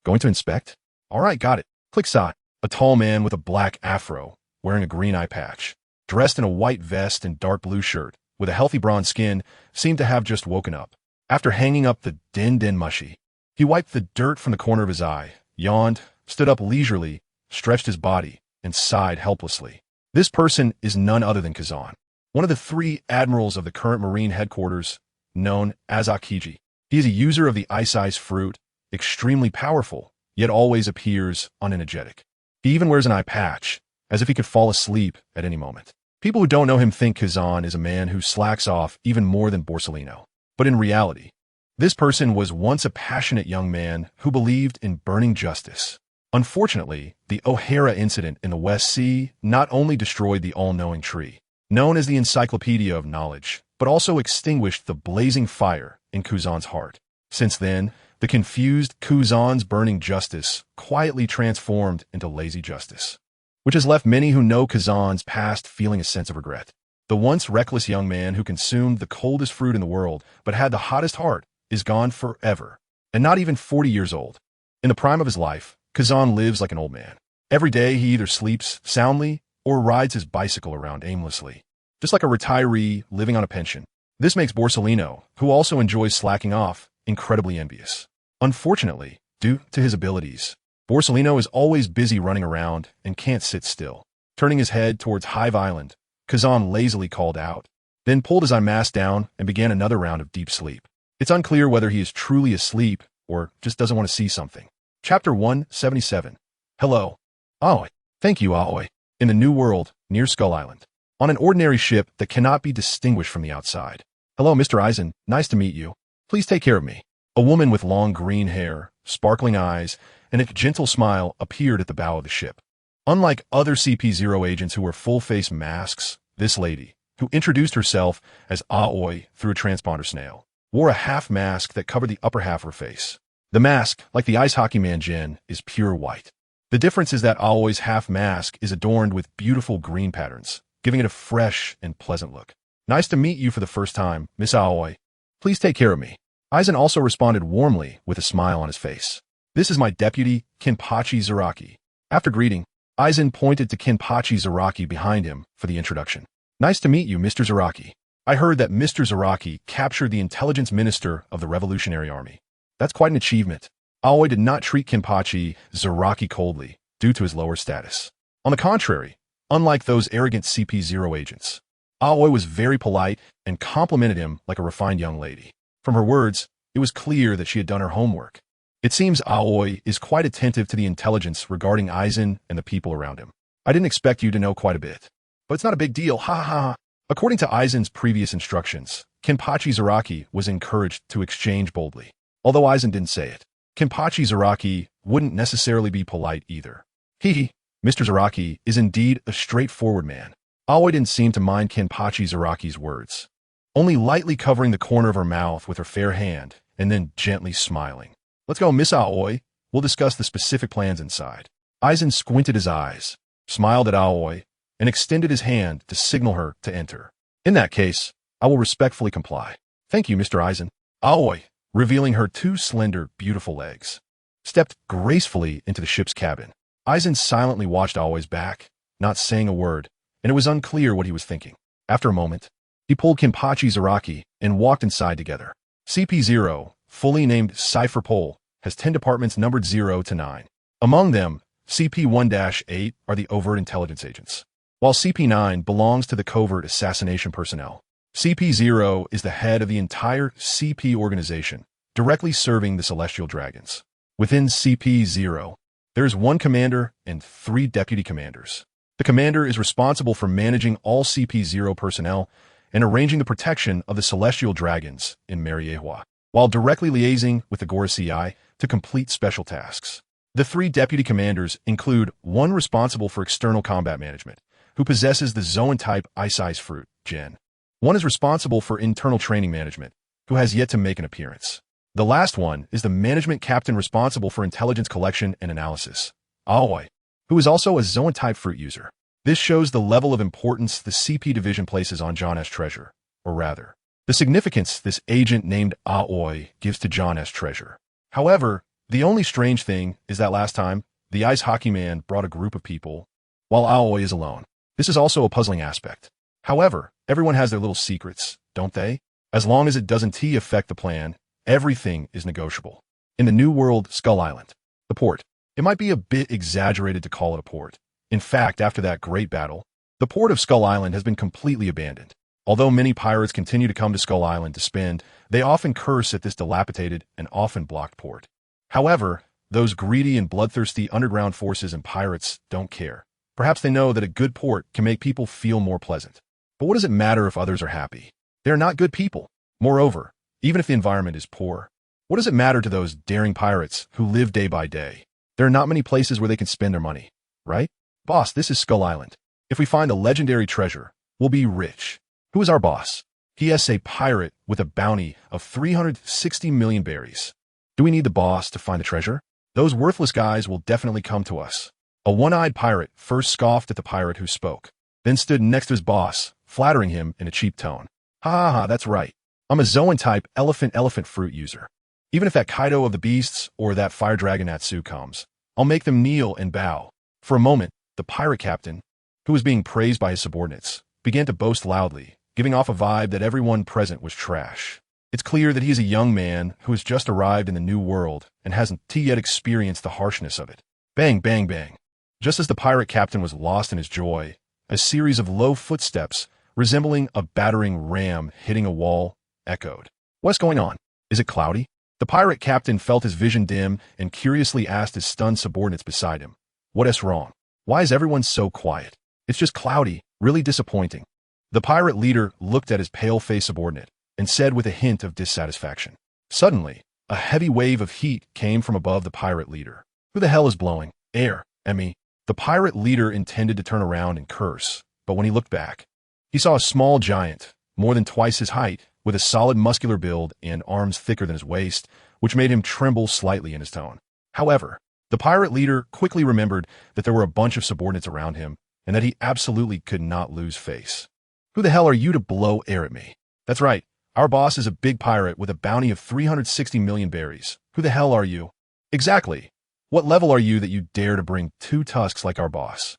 Going to inspect? All right, got it. Click side. A tall man with a black afro, wearing a green eye patch, dressed in a white vest and dark blue shirt, with a healthy bronze skin, seemed to have just woken up. After hanging up the din mushy, he wiped the dirt from the corner of his eye, yawned, stood up leisurely, stretched his body, and sighed helplessly. This person is none other than Kazan, one of the 3 admirals of the current Marine headquarters, known as Akiji. He is a user of the ice fruit, extremely powerful, yet always appears unenergetic. He even wears an eye patch, as if he could fall asleep at any moment. People who don't know him think Kazan is a man who slacks off even more than Borsalino. But in reality, this person was once a passionate young man who believed in burning justice. Unfortunately, the O'Hara incident in the West Sea not only destroyed the all-knowing tree, known as the Encyclopedia of Knowledge, but also extinguished the blazing fire in Kuzan's heart. Since then, the confused Kuzan's burning justice quietly transformed into lazy justice, which has left many who know Kazan's past feeling a sense of regret. The once reckless young man who consumed the coldest fruit in the world but had the hottest heart is gone forever, and not even 40 years old. In the prime of his life, Kazan lives like an old man. Every day he either sleeps soundly or rides his bicycle around aimlessly, just like a retiree living on a pension. This makes Borsalino, who also enjoys slacking off, incredibly envious. Unfortunately, due to his abilities, Borsalino is always busy running around and can't sit still. Turning his head towards Hive Island, Kazan lazily called out, then pulled his eye mask down and began another round of deep sleep. It's unclear whether he is truly asleep or just doesn't want to see something. Chapter 177. Hello. Aoi. Thank you, Aoi. In the New World, near Skull Island. On an ordinary ship that cannot be distinguished from the outside. Hello, Mr. Aizen. Nice to meet you. Please take care of me. A woman with long green hair, sparkling eyes, and a gentle smile appeared at the bow of the ship. Unlike other CP0 agents who wear full-face masks, this lady, who introduced herself as Aoi through a transponder snail, wore a half mask that covered the upper half of her face. The mask, like the ice hockey man Jin, is pure white. The difference is that Aoi's half mask is adorned with beautiful green patterns, giving it a fresh and pleasant look. Nice to meet you for the first time, Miss Aoi. Please take care of me. Aizen also responded warmly with a smile on his face. This is my deputy, Kenpachi Zaraki. After greeting, Aizen pointed to Kenpachi Zaraki behind him for the introduction. Nice to meet you, Mr. Zaraki. I heard that Mr. Zaraki captured the intelligence minister of the Revolutionary Army. That's quite an achievement. Aoi did not treat Kenpachi Zaraki coldly due to his lower status. On the contrary, unlike those arrogant CP0 agents, Aoi was very polite and complimented him like a refined young lady. From her words, it was clear that she had done her homework. It seems Aoi is quite attentive to the intelligence regarding Aizen and the people around him. I didn't expect you to know quite a bit. But it's not a big deal, ha ha ha. According to Aizen's previous instructions, Kenpachi Zaraki was encouraged to exchange boldly. Although Aizen didn't say it, Kenpachi Zaraki wouldn't necessarily be polite either. Hehe, Mr. Zaraki is indeed a straightforward man. Aoi didn't seem to mind Kenpachi Zaraki's words, only lightly covering the corner of her mouth with her fair hand and then gently smiling. Let's go, Miss Aoi. We'll discuss the specific plans inside. Aizen squinted his eyes, smiled at Aoi, and extended his hand to signal her to enter. In that case, I will respectfully comply. Thank you, Mr. Aizen. Aoi, revealing her two slender, beautiful legs, stepped gracefully into the ship's cabin. Aizen silently watched Aoi's back, not saying a word, and it was unclear what he was thinking. After a moment, he pulled Kenpachi Zaraki and walked inside together. CP0, fully named Cipher Pole, has 10 departments numbered 0 to 9. Among them, CP1-8 are the overt intelligence agents, while CP9 belongs to the covert assassination personnel. CP0 is the head of the entire CP organization, directly serving the Celestial Dragons. Within CP0, there is 1 commander and 3 deputy commanders. The commander is responsible for managing all CP0 personnel and arranging the protection of the Celestial Dragons in Mariehua, while directly liaising with the Gorosei to complete special tasks. The 3 deputy commanders include 1 responsible for external combat management, who possesses the Zoan-type ice fruit, Gen. 1 is responsible for internal training management, who has yet to make an appearance. The last one is the management captain responsible for intelligence collection and analysis, Aoi, who is also a Zoan-type fruit user. This shows the level of importance the CP division places on John S. Treasure, or rather, the significance this agent named Aoi gives to John S. Treasure. However, the only strange thing is that last time, the ice hockey man brought a group of people, while Aoi is alone. This is also a puzzling aspect. However, everyone has their little secrets, don't they? As long as it doesn't affect the plan, everything is negotiable. In the New World, Skull Island, the port. It might be a bit exaggerated to call it a port. In fact, after that great battle, the port of Skull Island has been completely abandoned. Although many pirates continue to come to Skull Island to spend, they often curse at this dilapidated and often blocked port. However, those greedy and bloodthirsty underground forces and pirates don't care. Perhaps they know that a good port can make people feel more pleasant. But what does it matter if others are happy? They are not good people. Moreover, even if the environment is poor, what does it matter to those daring pirates who live day by day? There are not many places where they can spend their money, right? Boss, this is Skull Island. If we find a legendary treasure, we'll be rich. Who is our boss? He is a pirate with a bounty of 360 million berries. Do we need the boss to find the treasure? Those worthless guys will definitely come to us. A one-eyed pirate first scoffed at the pirate who spoke, then stood next to his boss, flattering him in a cheap tone. Ha ha ha, that's right. I'm a Zoan-type elephant fruit user. Even if that Kaido of the Beasts or that fire dragon Natsu comes, I'll make them kneel and bow. For a moment, the pirate captain, who was being praised by his subordinates, began to boast loudly, giving off a vibe that everyone present was trash. It's clear that he is a young man who has just arrived in the new world and hasn't yet experienced the harshness of it. Bang, bang, bang. Just as the pirate captain was lost in his joy, a series of low footsteps, resembling a battering ram hitting a wall, echoed. What's going on? Is it cloudy? The pirate captain felt his vision dim and curiously asked his stunned subordinates beside him. What's wrong? Why is everyone so quiet? It's just cloudy, really disappointing. The pirate leader looked at his pale-faced subordinate and said with a hint of dissatisfaction. Suddenly, a heavy wave of heat came from above the pirate leader. Who the hell is blowing? Air, Emmy. The pirate leader intended to turn around and curse, but when he looked back, he saw a small giant, more than twice his height, with a solid muscular build and arms thicker than his waist, which made him tremble slightly in his tone. However, the pirate leader quickly remembered that there were a bunch of subordinates around him and that he absolutely could not lose face. Who the hell are you to blow air at me? That's right. Our boss is a big pirate with a bounty of 360 million berries. Who the hell are you? Exactly. What level are you that you dare to bring 2 tusks like our boss?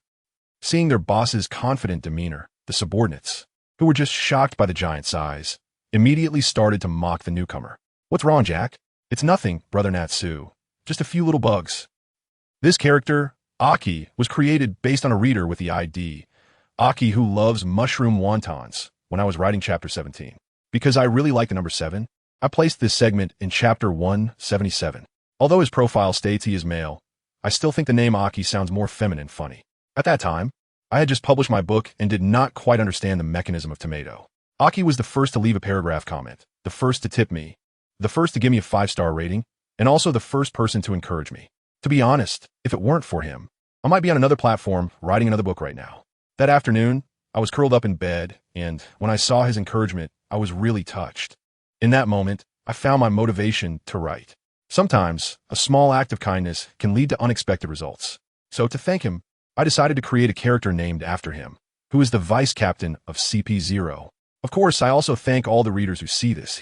Seeing their boss's confident demeanor, the subordinates, who were just shocked by the giant size, immediately started to mock the newcomer. "What's wrong, Jack?" "It's nothing, brother Natsu. Just a few little bugs." This character, Aki, was created based on a reader with the ID, Aki who loves mushroom wontons, when I was writing chapter 17. Because I really like the number 7, I placed this segment in chapter 177. Although his profile states he is male, I still think the name Aki sounds more feminine funny. At that time, I had just published my book and did not quite understand the mechanism of tomato. Aki was the first to leave a paragraph comment, the first to tip me, the first to give me a 5-star rating, and also the first person to encourage me. To be honest, if it weren't for him, I might be on another platform writing another book right now. That afternoon, I was curled up in bed, and when I saw his encouragement, I was really touched. In that moment, I found my motivation to write. Sometimes, a small act of kindness can lead to unexpected results. So to thank him, I decided to create a character named after him, who is the vice captain of CP0. Of course, I also thank all the readers who see this.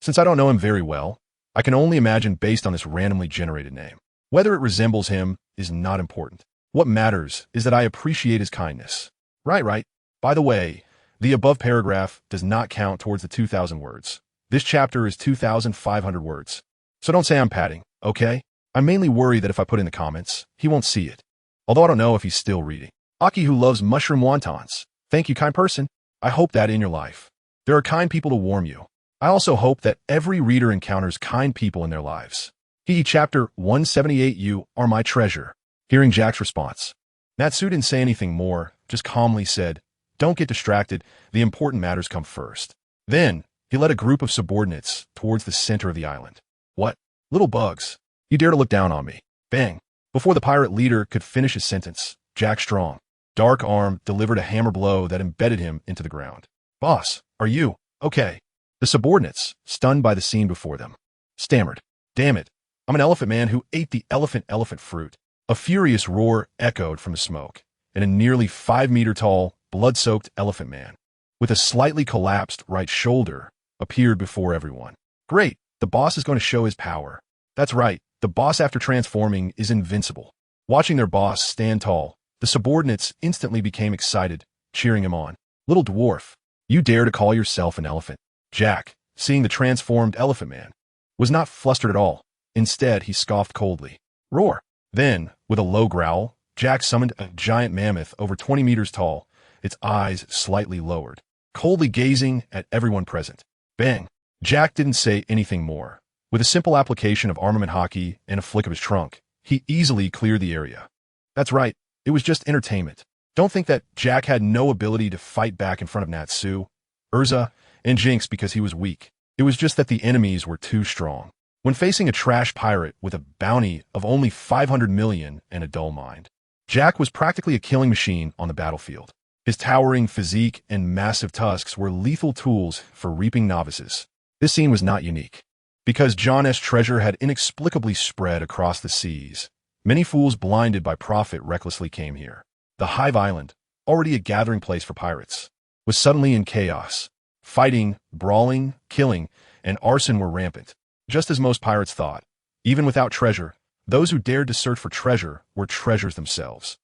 Since I don't know him very well, I can only imagine based on this randomly generated name. Whether it resembles him is not important. What matters is that I appreciate his kindness. Right. By the way, the above paragraph does not count towards the 2,000 words. This chapter is 2,500 words. So don't say I'm padding, okay? I mainly worry that if I put in the comments, he won't see it. Although I don't know if he's still reading. Aki who loves mushroom wontons. Thank you, kind person. I hope that in your life, there are kind people to warm you. I also hope that every reader encounters kind people in their lives. Chapter 178. You are my treasure. Hearing Jack's response, Natsu didn't say anything more, just calmly said, "Don't get distracted, the important matters come first." Then, he led a group of subordinates towards the center of the island. "What? Little bugs. You dare to look down on me?" Bang! Before the pirate leader could finish his sentence, Jack's strong, dark arm delivered a hammer blow that embedded him into the ground. "Boss, are you okay?" The subordinates, stunned by the scene before them, stammered, "Damn it, I'm an elephant man who ate the elephant fruit." A furious roar echoed from the smoke, and a nearly 5-meter-tall, blood-soaked elephant man, with a slightly collapsed right shoulder, appeared before everyone. "Great, the boss is going to show his power." That's right, the boss after transforming is invincible. Watching their boss stand tall, the subordinates instantly became excited, cheering him on. "Little dwarf, you dare to call yourself an elephant?" Jack, seeing the transformed elephant man, was not flustered at all. Instead, he scoffed coldly. "Roar." Then, with a low growl, Jack summoned a giant mammoth over 20 meters tall, its eyes slightly lowered, coldly gazing at everyone present. Bang! Jack didn't say anything more. With a simple application of armament hockey and a flick of his trunk, he easily cleared the area. That's right, it was just entertainment. Don't think that Jack had no ability to fight back in front of Natsu, Erza, and Jinx because he was weak. It was just that the enemies were too strong. When facing a trash pirate with a bounty of only 500 million and a dull mind, Jack was practically a killing machine on the battlefield. His towering physique and massive tusks were lethal tools for reaping novices. This scene was not unique. Because John's treasure had inexplicably spread across the seas, many fools blinded by profit recklessly came here. The Hive Island, already a gathering place for pirates, was suddenly in chaos. Fighting, brawling, killing, and arson were rampant. Just as most pirates thought, even without treasure, those who dared to search for treasure were treasures themselves.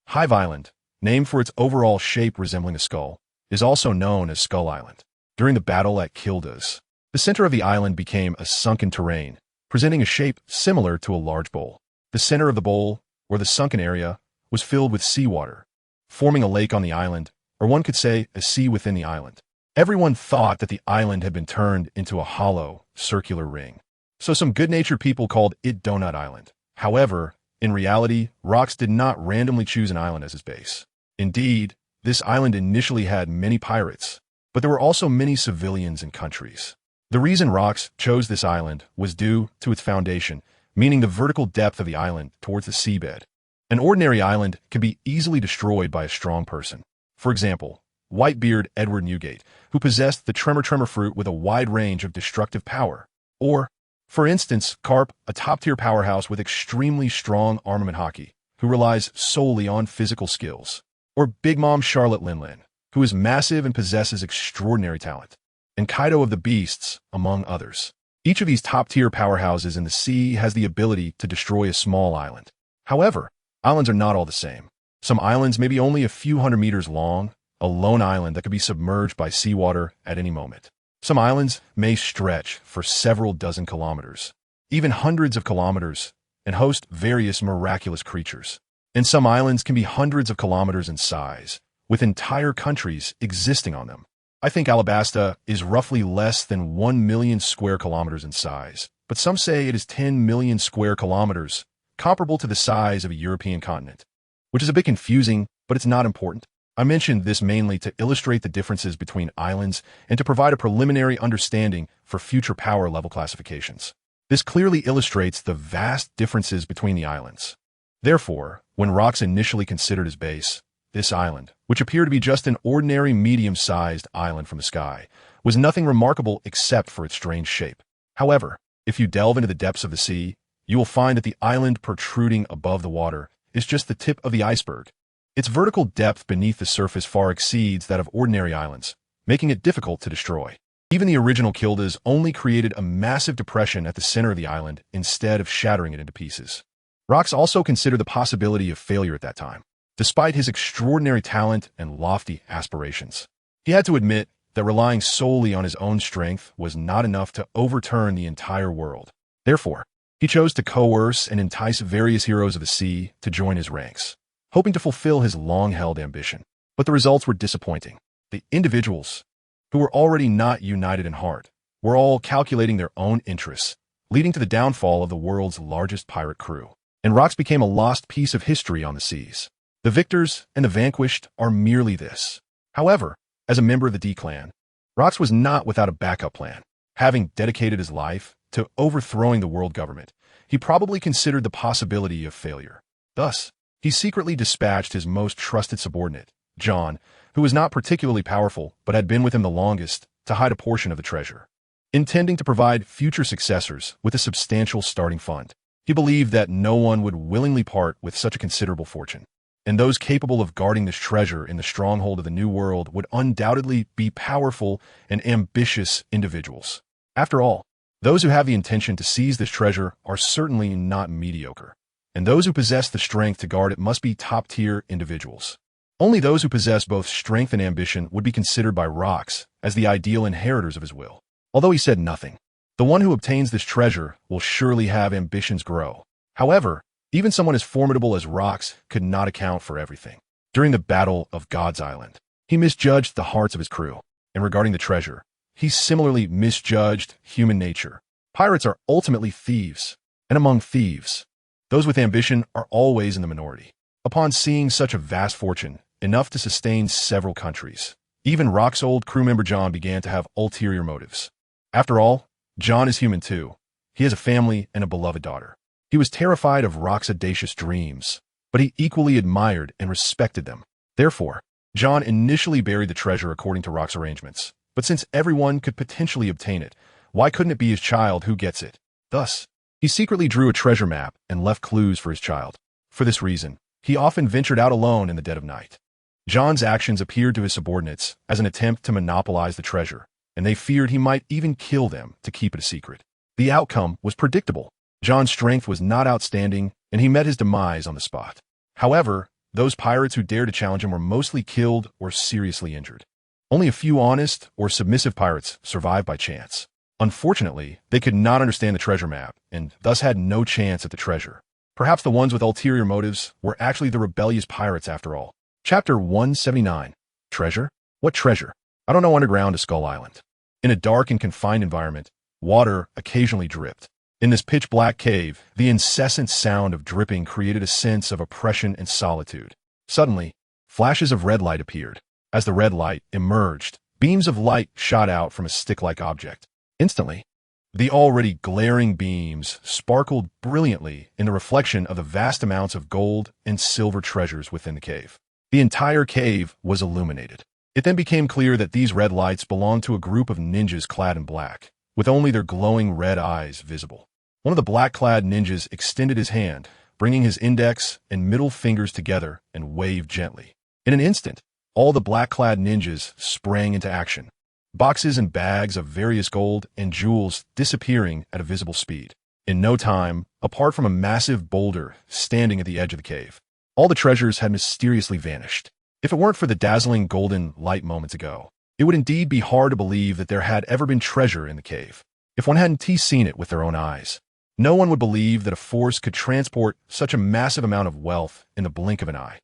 Hive Island, named for its overall shape resembling a skull, is also known as Skull Island. During the battle at Gildarts, the center of the island became a sunken terrain, presenting a shape similar to a large bowl. The center of the bowl, or the sunken area, was filled with seawater, forming a lake on the island, or one could say a sea within the island. Everyone thought that the island had been turned into a hollow, circular ring. So some good-natured people called it Donut Island. However, in reality, Rocks did not randomly choose an island as his base. Indeed, this island initially had many pirates, but there were also many civilians and countries. The reason Rocks chose this island was due to its foundation, meaning the vertical depth of the island towards the seabed. An ordinary island can be easily destroyed by a strong person. For example, Whitebeard Edward Newgate, who possessed the Tremor fruit with a wide range of destructive power. Or, for instance, Carp, a top-tier powerhouse with extremely strong armament hockey, who relies solely on physical skills. Or Big Mom Charlotte Linlin, who is massive and possesses extraordinary talent. And Kaido of the Beasts, among others. Each of these top-tier powerhouses in the sea has the ability to destroy a small island. However, islands are not all the same. Some islands may be only a few hundred meters long, a lone island that could be submerged by seawater at any moment. Some islands may stretch for several dozen kilometers, even hundreds of kilometers, and host various miraculous creatures. And some islands can be hundreds of kilometers in size, with entire countries existing on them. I think Alabasta is roughly less than 1 million square kilometers in size, but some say it is 10 million square kilometers, comparable to the size of a European continent, which is a bit confusing, but it's not important. I mentioned this mainly to illustrate the differences between islands and to provide a preliminary understanding for future power level classifications. This clearly illustrates the vast differences between the islands. Therefore, when Rox initially considered his base, this island, which appeared to be just an ordinary medium-sized island from the sky, was nothing remarkable except for its strange shape. However, if you delve into the depths of the sea, you will find that the island protruding above the water is just the tip of the iceberg. Its vertical depth beneath the surface far exceeds that of ordinary islands, making it difficult to destroy. Even the original Kildas only created a massive depression at the center of the island instead of shattering it into pieces. Rox also considered the possibility of failure at that time. Despite his extraordinary talent and lofty aspirations, he had to admit that relying solely on his own strength was not enough to overturn the entire world. Therefore, he chose to coerce and entice various heroes of the sea to join his ranks, hoping to fulfill his long-held ambition. But the results were disappointing. The individuals, who were already not united in heart, were all calculating their own interests, leading to the downfall of the world's largest pirate crew. And Rox became a lost piece of history on the seas. The victors and the vanquished are merely this. However, as a member of the D-Clan, Rox was not without a backup plan. Having dedicated his life to overthrowing the world government, he probably considered the possibility of failure. Thus, he secretly dispatched his most trusted subordinate, John, who was not particularly powerful but had been with him the longest, to hide a portion of the treasure. Intending to provide future successors with a substantial starting fund, he believed that no one would willingly part with such a considerable fortune, and those capable of guarding this treasure in the stronghold of the New World would undoubtedly be powerful and ambitious individuals. After all, those who have the intention to seize this treasure are certainly not mediocre, and those who possess the strength to guard it must be top-tier individuals. Only those who possess both strength and ambition would be considered by Rox as the ideal inheritors of his will. Although he said nothing, the one who obtains this treasure will surely have ambitions grow. However, even someone as formidable as Rox could not account for everything. During the Battle of God's Island, he misjudged the hearts of his crew, and regarding the treasure, he similarly misjudged human nature. Pirates are ultimately thieves, and among thieves, those with ambition are always in the minority. Upon seeing such a vast fortune, enough to sustain several countries, even Rox's old crew member John began to have ulterior motives. After all, John is human too. He has a family and a beloved daughter. He was terrified of Rox's audacious dreams, but he equally admired and respected them. Therefore, John initially buried the treasure according to Rox's arrangements. But since everyone could potentially obtain it, why couldn't it be his child who gets it? Thus, he secretly drew a treasure map and left clues for his child. For this reason, he often ventured out alone in the dead of night. John's actions appeared to his subordinates as an attempt to monopolize the treasure, and they feared he might even kill them to keep it a secret. The outcome was predictable. John's strength was not outstanding, and he met his demise on the spot. However, those pirates who dared to challenge him were mostly killed or seriously injured. Only a few honest or submissive pirates survived by chance. Unfortunately, they could not understand the treasure map, and thus had no chance at the treasure. Perhaps the ones with ulterior motives were actually the rebellious pirates after all. Chapter 179. Treasure? What treasure? I don't know underground to Skull Island. In a dark and confined environment, water occasionally dripped. In this pitch-black cave, the incessant sound of dripping created a sense of oppression and solitude. Suddenly, flashes of red light appeared. As the red light emerged, beams of light shot out from a stick-like object. Instantly, the already glaring beams sparkled brilliantly in the reflection of the vast amounts of gold and silver treasures within the cave. The entire cave was illuminated. It then became clear that these red lights belonged to a group of ninjas clad in black, with only their glowing red eyes visible. One of the black-clad ninjas extended his hand, bringing his index and middle fingers together and waved gently. In an instant, all the black-clad ninjas sprang into action, boxes and bags of various gold and jewels disappearing at a visible speed. In no time, apart from a massive boulder standing at the edge of the cave, all the treasures had mysteriously vanished. If it weren't for the dazzling golden light moments ago, it would indeed be hard to believe that there had ever been treasure in the cave. If one hadn't seen it with their own eyes, no one would believe that a force could transport such a massive amount of wealth in the blink of an eye.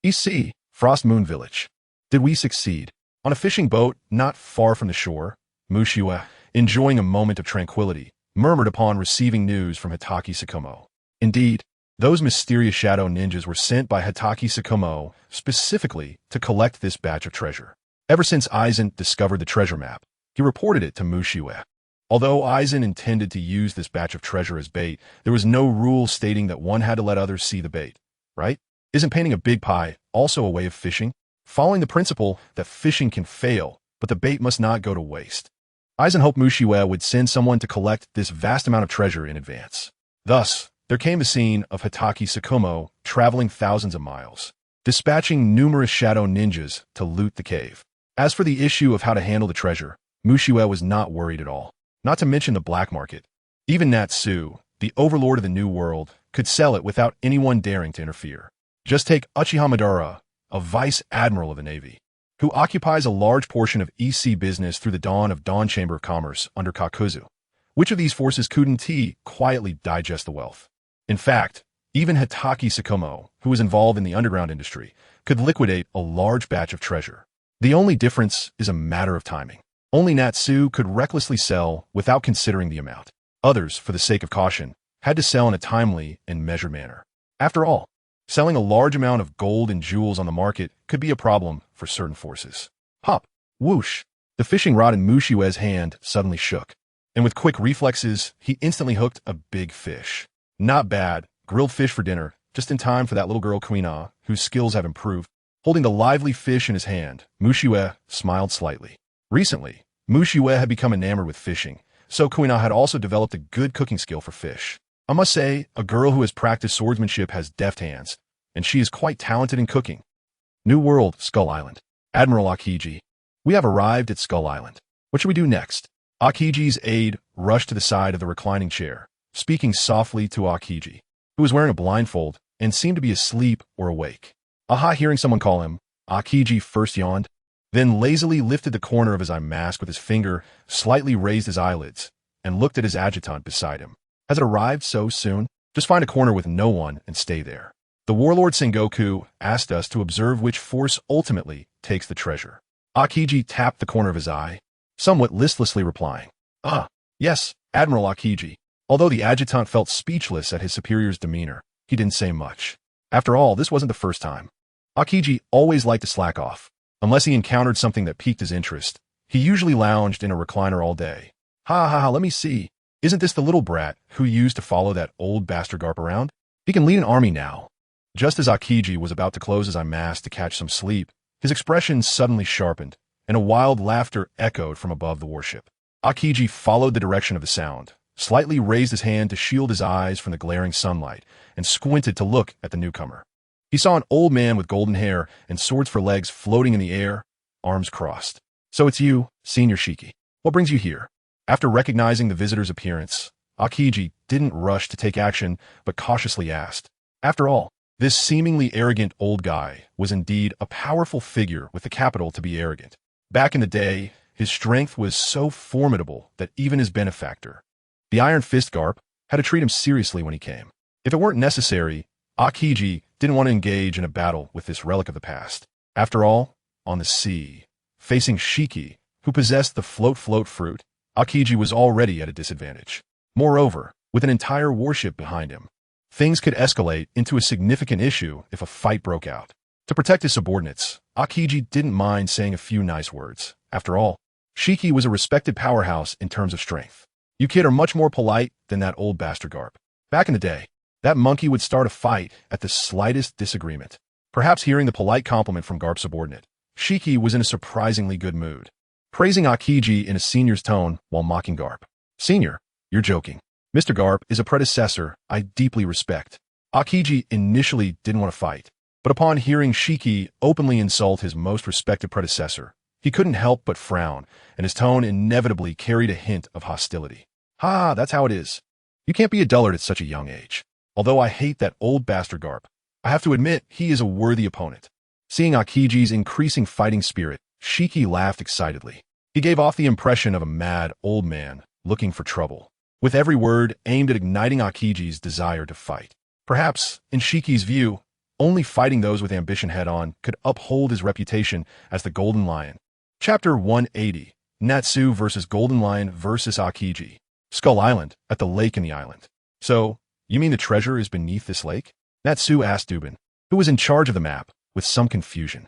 EC, Frost Moon Village. Did we succeed? On a fishing boat not far from the shore, Mushiwa, enjoying a moment of tranquility, murmured upon receiving news from Hatake Kakashi. Indeed, those mysterious shadow ninjas were sent by Hatake Kakashi specifically to collect this batch of treasure. Ever since Aizen discovered the treasure map, he reported it to Mushiwa. Although Aizen intended to use this batch of treasure as bait, there was no rule stating that one had to let others see the bait, right? Isn't painting a big pie also a way of fishing? Following the principle that fishing can fail, but the bait must not go to waste. Aizen hoped Mushiwa would send someone to collect this vast amount of treasure in advance. Thus, there came the scene of Hatake Kakashi traveling thousands of miles, dispatching numerous shadow ninjas to loot the cave. As for the issue of how to handle the treasure, Mushiwa was not worried at all. Not to mention the black market. Even Natsu, the overlord of the New World, could sell it without anyone daring to interfere. Just take Uchiha Madara, a vice admiral of the Navy, who occupies a large portion of EC business through the dawn of Dawn Chamber of Commerce under Kakuzu. Which of these forces couldn't quietly digest the wealth? In fact, even Hatake Kakashi, who was involved in the underground industry, could liquidate a large batch of treasure. The only difference is a matter of timing. Only Natsu could recklessly sell without considering the amount. Others, for the sake of caution, had to sell in a timely and measured manner. After all, selling a large amount of gold and jewels on the market could be a problem for certain forces. Pop! Whoosh! The fishing rod in Mushiwa's hand suddenly shook, and with quick reflexes, he instantly hooked a big fish. Not bad, grilled fish for dinner, just in time for that little girl Kuina, whose skills have improved. Holding the lively fish in his hand, Mushiwa smiled slightly. Recently, Mushiwa had become enamored with fishing, so Kuina had also developed a good cooking skill for fish. I must say, a girl who has practiced swordsmanship has deft hands, and she is quite talented in cooking. New World, Skull Island. Admiral Akiji. We have arrived at Skull Island. What should we do next? Akiji's aide rushed to the side of the reclining chair, speaking softly to Akiji, who was wearing a blindfold and seemed to be asleep or awake. Aha! Hearing someone call him, Akiji first yawned, then lazily lifted the corner of his eye mask with his finger, slightly raised his eyelids, and looked at his adjutant beside him. Has it arrived so soon? Just find a corner with no one and stay there. The warlord Sengoku asked us to observe which force ultimately takes the treasure. Akiji tapped the corner of his eye, somewhat listlessly replying, Ah, yes, Admiral Akiji. Although the adjutant felt speechless at his superior's demeanor, he didn't say much. After all, this wasn't the first time. Akiji always liked to slack off. Unless he encountered something that piqued his interest, he usually lounged in a recliner all day. Let me see. Isn't this the little brat who used to follow that old bastard Garp around? He can lead an army now. Just as Akiji was about to close his eye mask to catch some sleep, his expression suddenly sharpened, and a wild laughter echoed from above the warship. Akiji followed the direction of the sound, slightly raised his hand to shield his eyes from the glaring sunlight, and squinted to look at the newcomer. He saw an old man with golden hair and swords for legs floating in the air, arms crossed. So it's you, Senior Shiki. What brings you here? After recognizing the visitor's appearance, Akiji didn't rush to take action, but cautiously asked. After all, this seemingly arrogant old guy was indeed a powerful figure with the capital to be arrogant. Back in the day, his strength was so formidable that even his benefactor, the Iron Fist Garp, had to treat him seriously when he came. If it weren't necessary, Akiji didn't want to engage in a battle with this relic of the past. After all, on the sea, facing Shiki, who possessed the float fruit, Akiji was already at a disadvantage. Moreover, with an entire warship behind him, things could escalate into a significant issue if a fight broke out. To protect his subordinates, Akiji didn't mind saying a few nice words. After all, Shiki was a respected powerhouse in terms of strength. You kid are much more polite than that old bastard Garp. Back in the day, that monkey would start a fight at the slightest disagreement. Perhaps hearing the polite compliment from Garp's subordinate, Shiki was in a surprisingly good mood, praising Akiji in a senior's tone while mocking Garp. Senior, you're joking. Mr. Garp is a predecessor I deeply respect. Akiji initially didn't want to fight, but upon hearing Shiki openly insult his most respected predecessor, he couldn't help but frown, and his tone inevitably carried a hint of hostility. That's how it is. You can't be a dullard at such a young age. Although I hate that old bastard Garp, I have to admit he is a worthy opponent. Seeing Akiji's increasing fighting spirit, Shiki laughed excitedly. He gave off the impression of a mad old man looking for trouble, with every word aimed at igniting Akiji's desire to fight. Perhaps, in Shiki's view, only fighting those with ambition head-on could uphold his reputation as the Golden Lion. Chapter 180, Natsu vs. Golden Lion vs. Akiji. Skull Island, at the lake in the island. So, you mean the treasure is beneath this lake? Natsu asked Dubin, who was in charge of the map, with some confusion.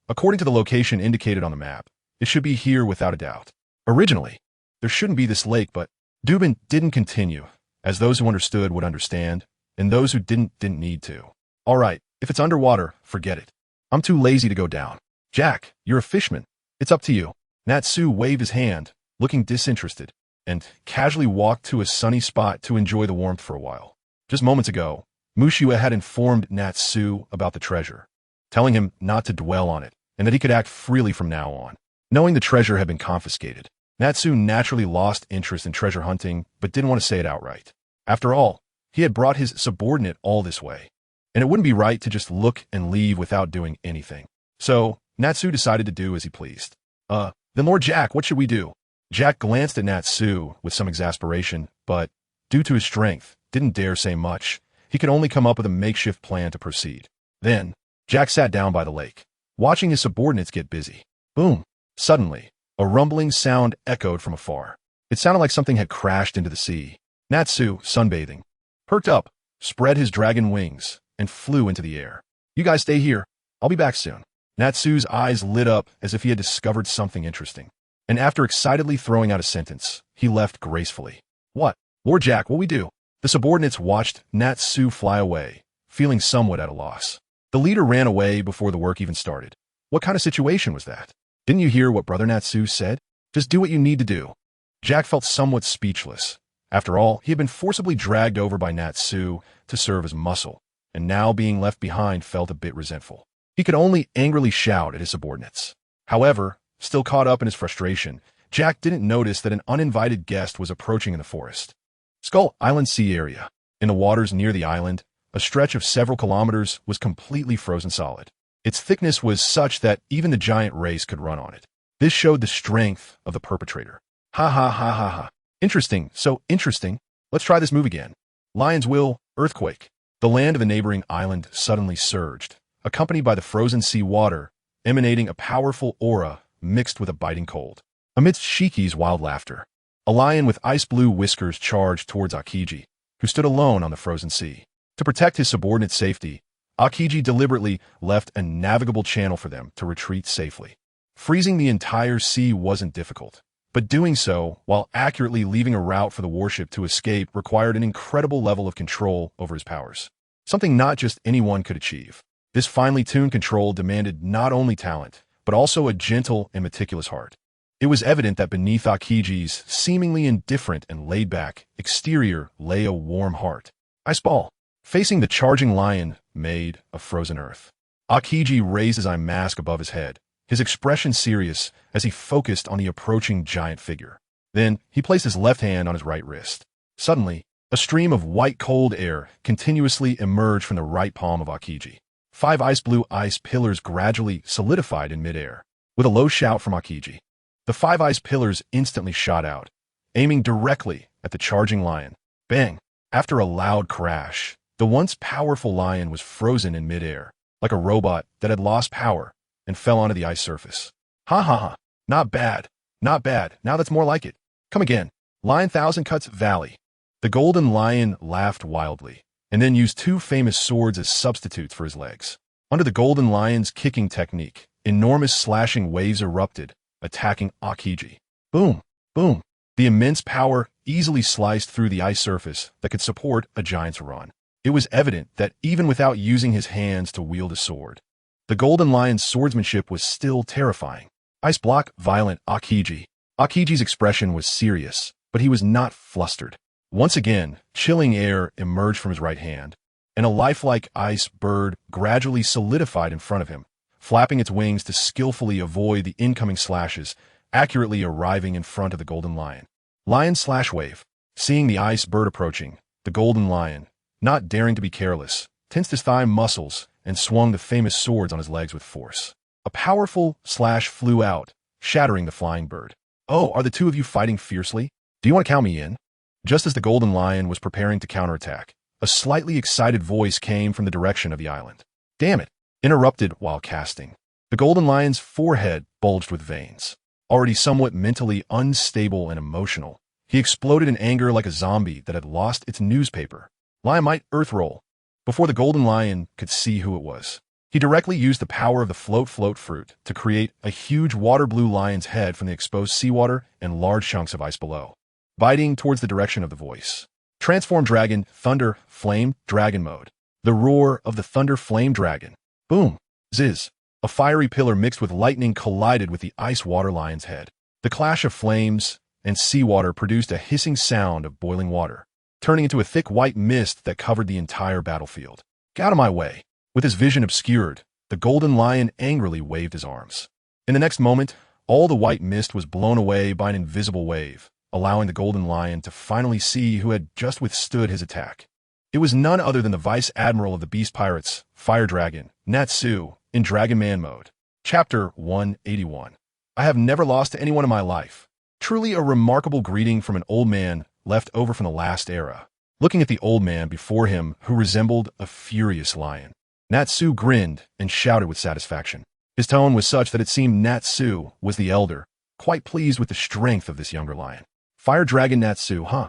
According to the location indicated on the map, it should be here without a doubt. Originally, there shouldn't be this lake, but Dubin didn't continue, as those who understood would understand, and those who didn't need to. All right, if it's underwater, forget it. I'm too lazy to go down. Jack, you're a fishman. It's up to you. Natsu waved his hand, looking disinterested, and casually walked to a sunny spot to enjoy the warmth for a while. Just moments ago, Mushiwa had informed Natsu about the treasure, telling him not to dwell on it, and that he could act freely from now on. Knowing the treasure had been confiscated, Natsu naturally lost interest in treasure hunting, but didn't want to say it outright. After all, he had brought his subordinate all this way, and it wouldn't be right to just look and leave without doing anything. So, Natsu decided to do as he pleased. Then Lord Jack, what should we do? Jack glanced at Natsu with some exasperation, but, due to his strength, didn't dare say much. He could only come up with a makeshift plan to proceed. Then, Jack sat down by the lake, watching his subordinates get busy. Boom! Suddenly, a rumbling sound echoed from afar. It sounded like something had crashed into the sea. Natsu, sunbathing, perked up, spread his dragon wings, and flew into the air. You guys stay here. I'll be back soon. Natsu's eyes lit up as if he had discovered something interesting. And after excitedly throwing out a sentence, he left gracefully. What? Lord Jack, what'll we do? The subordinates watched Natsu fly away, feeling somewhat at a loss. The leader ran away before the work even started. What kind of situation was that? Didn't you hear what Brother Natsu said? Just do what you need to do. Jack felt somewhat speechless. After all, he had been forcibly dragged over by Natsu to serve as muscle, and now being left behind felt a bit resentful. He could only angrily shout at his subordinates. However, still caught up in his frustration, Jack didn't notice that an uninvited guest was approaching in the forest. Skull Island Sea Area. In the waters near the island, a stretch of several kilometers was completely frozen solid. Its thickness was such that even the giant race could run on it. This showed the strength of the perpetrator. Ha ha ha ha ha. Interesting, so interesting. Let's try this move again. Lion's Will, earthquake. The land of the neighboring island suddenly surged, accompanied by the frozen sea water, emanating a powerful aura mixed with a biting cold. Amidst Shiki's wild laughter, a lion with ice-blue whiskers charged towards Akiji, who stood alone on the frozen sea. To protect his subordinate's safety, Akiji deliberately left a navigable channel for them to retreat safely. Freezing the entire sea wasn't difficult, but doing so while accurately leaving a route for the warship to escape required an incredible level of control over his powers. Something not just anyone could achieve. This finely tuned control demanded not only talent, but also a gentle and meticulous heart. It was evident that beneath Akiji's seemingly indifferent and laid-back exterior lay a warm heart. Ice Ball. Facing the charging lion made of frozen earth, Akiji raised his eye mask above his head, his expression serious as he focused on the approaching giant figure. Then, he placed his left hand on his right wrist. Suddenly, a stream of white cold air continuously emerged from the right palm of Akiji. 5 ice-blue ice pillars gradually solidified in midair. With a low shout from Akiji, the 5 ice pillars instantly shot out, aiming directly at the charging lion. Bang! After a loud crash, the once powerful lion was frozen in midair, like a robot that had lost power and fell onto the ice surface. Ha ha ha! Not bad. Not bad. Now that's more like it. Come again. Lion Thousand Cuts Valley. The golden lion laughed wildly, and then used 2 famous swords as substitutes for his legs. Under the golden lion's kicking technique, enormous slashing waves erupted, attacking Akiji. Boom! Boom! The immense power easily sliced through the ice surface that could support a giant's run. It was evident that even without using his hands to wield a sword, the golden lion's swordsmanship was still terrifying. Ice Block Violent Akiji. Akiji's expression was serious, but he was not flustered. Once again, chilling air emerged from his right hand, and a lifelike ice bird gradually solidified in front of him, flapping its wings to skillfully avoid the incoming slashes, accurately arriving in front of the golden lion. Lion Slash Wave. Seeing the ice bird approaching, the golden lion, not daring to be careless, tensed his thigh muscles and swung the famous swords on his legs with force. A powerful slash flew out, shattering the flying bird. "Oh, are the two of you fighting fiercely? Do you want to count me in?" Just as the Golden Lion was preparing to counterattack, a slightly excited voice came from the direction of the island. "Damn it!" Interrupted while casting. The Golden Lion's forehead bulged with veins. Already somewhat mentally unstable and emotional, he exploded in anger like a zombie that had lost its newspaper. Lion might earth roll. Before the Golden Lion could see who it was, he directly used the power of the float fruit to create a huge water blue lion's head from the exposed seawater and large chunks of ice below, biting towards the direction of the voice. Transform Dragon, Thunder, Flame, Dragon Mode. The roar of the Thunder Flame Dragon. Boom! Ziz! A fiery pillar mixed with lightning collided with the ice water lion's head. The clash of flames and seawater produced a hissing sound of boiling water, turning into a thick white mist that covered the entire battlefield. "Get out of my way!" With his vision obscured, the Golden Lion angrily waved his arms. In the next moment, all the white mist was blown away by an invisible wave, allowing the Golden Lion to finally see who had just withstood his attack. It was none other than the Vice Admiral of the Beast Pirates, Fire Dragon, Natsu, in Dragon Man mode. Chapter 181. I have never lost to anyone in my life. Truly a remarkable greeting from an old man left over from the last era. Looking at the old man before him who resembled a furious lion, Natsu grinned and shouted with satisfaction. His tone was such that it seemed Natsu was the elder, quite pleased with the strength of this younger lion. Fire Dragon Natsu, huh?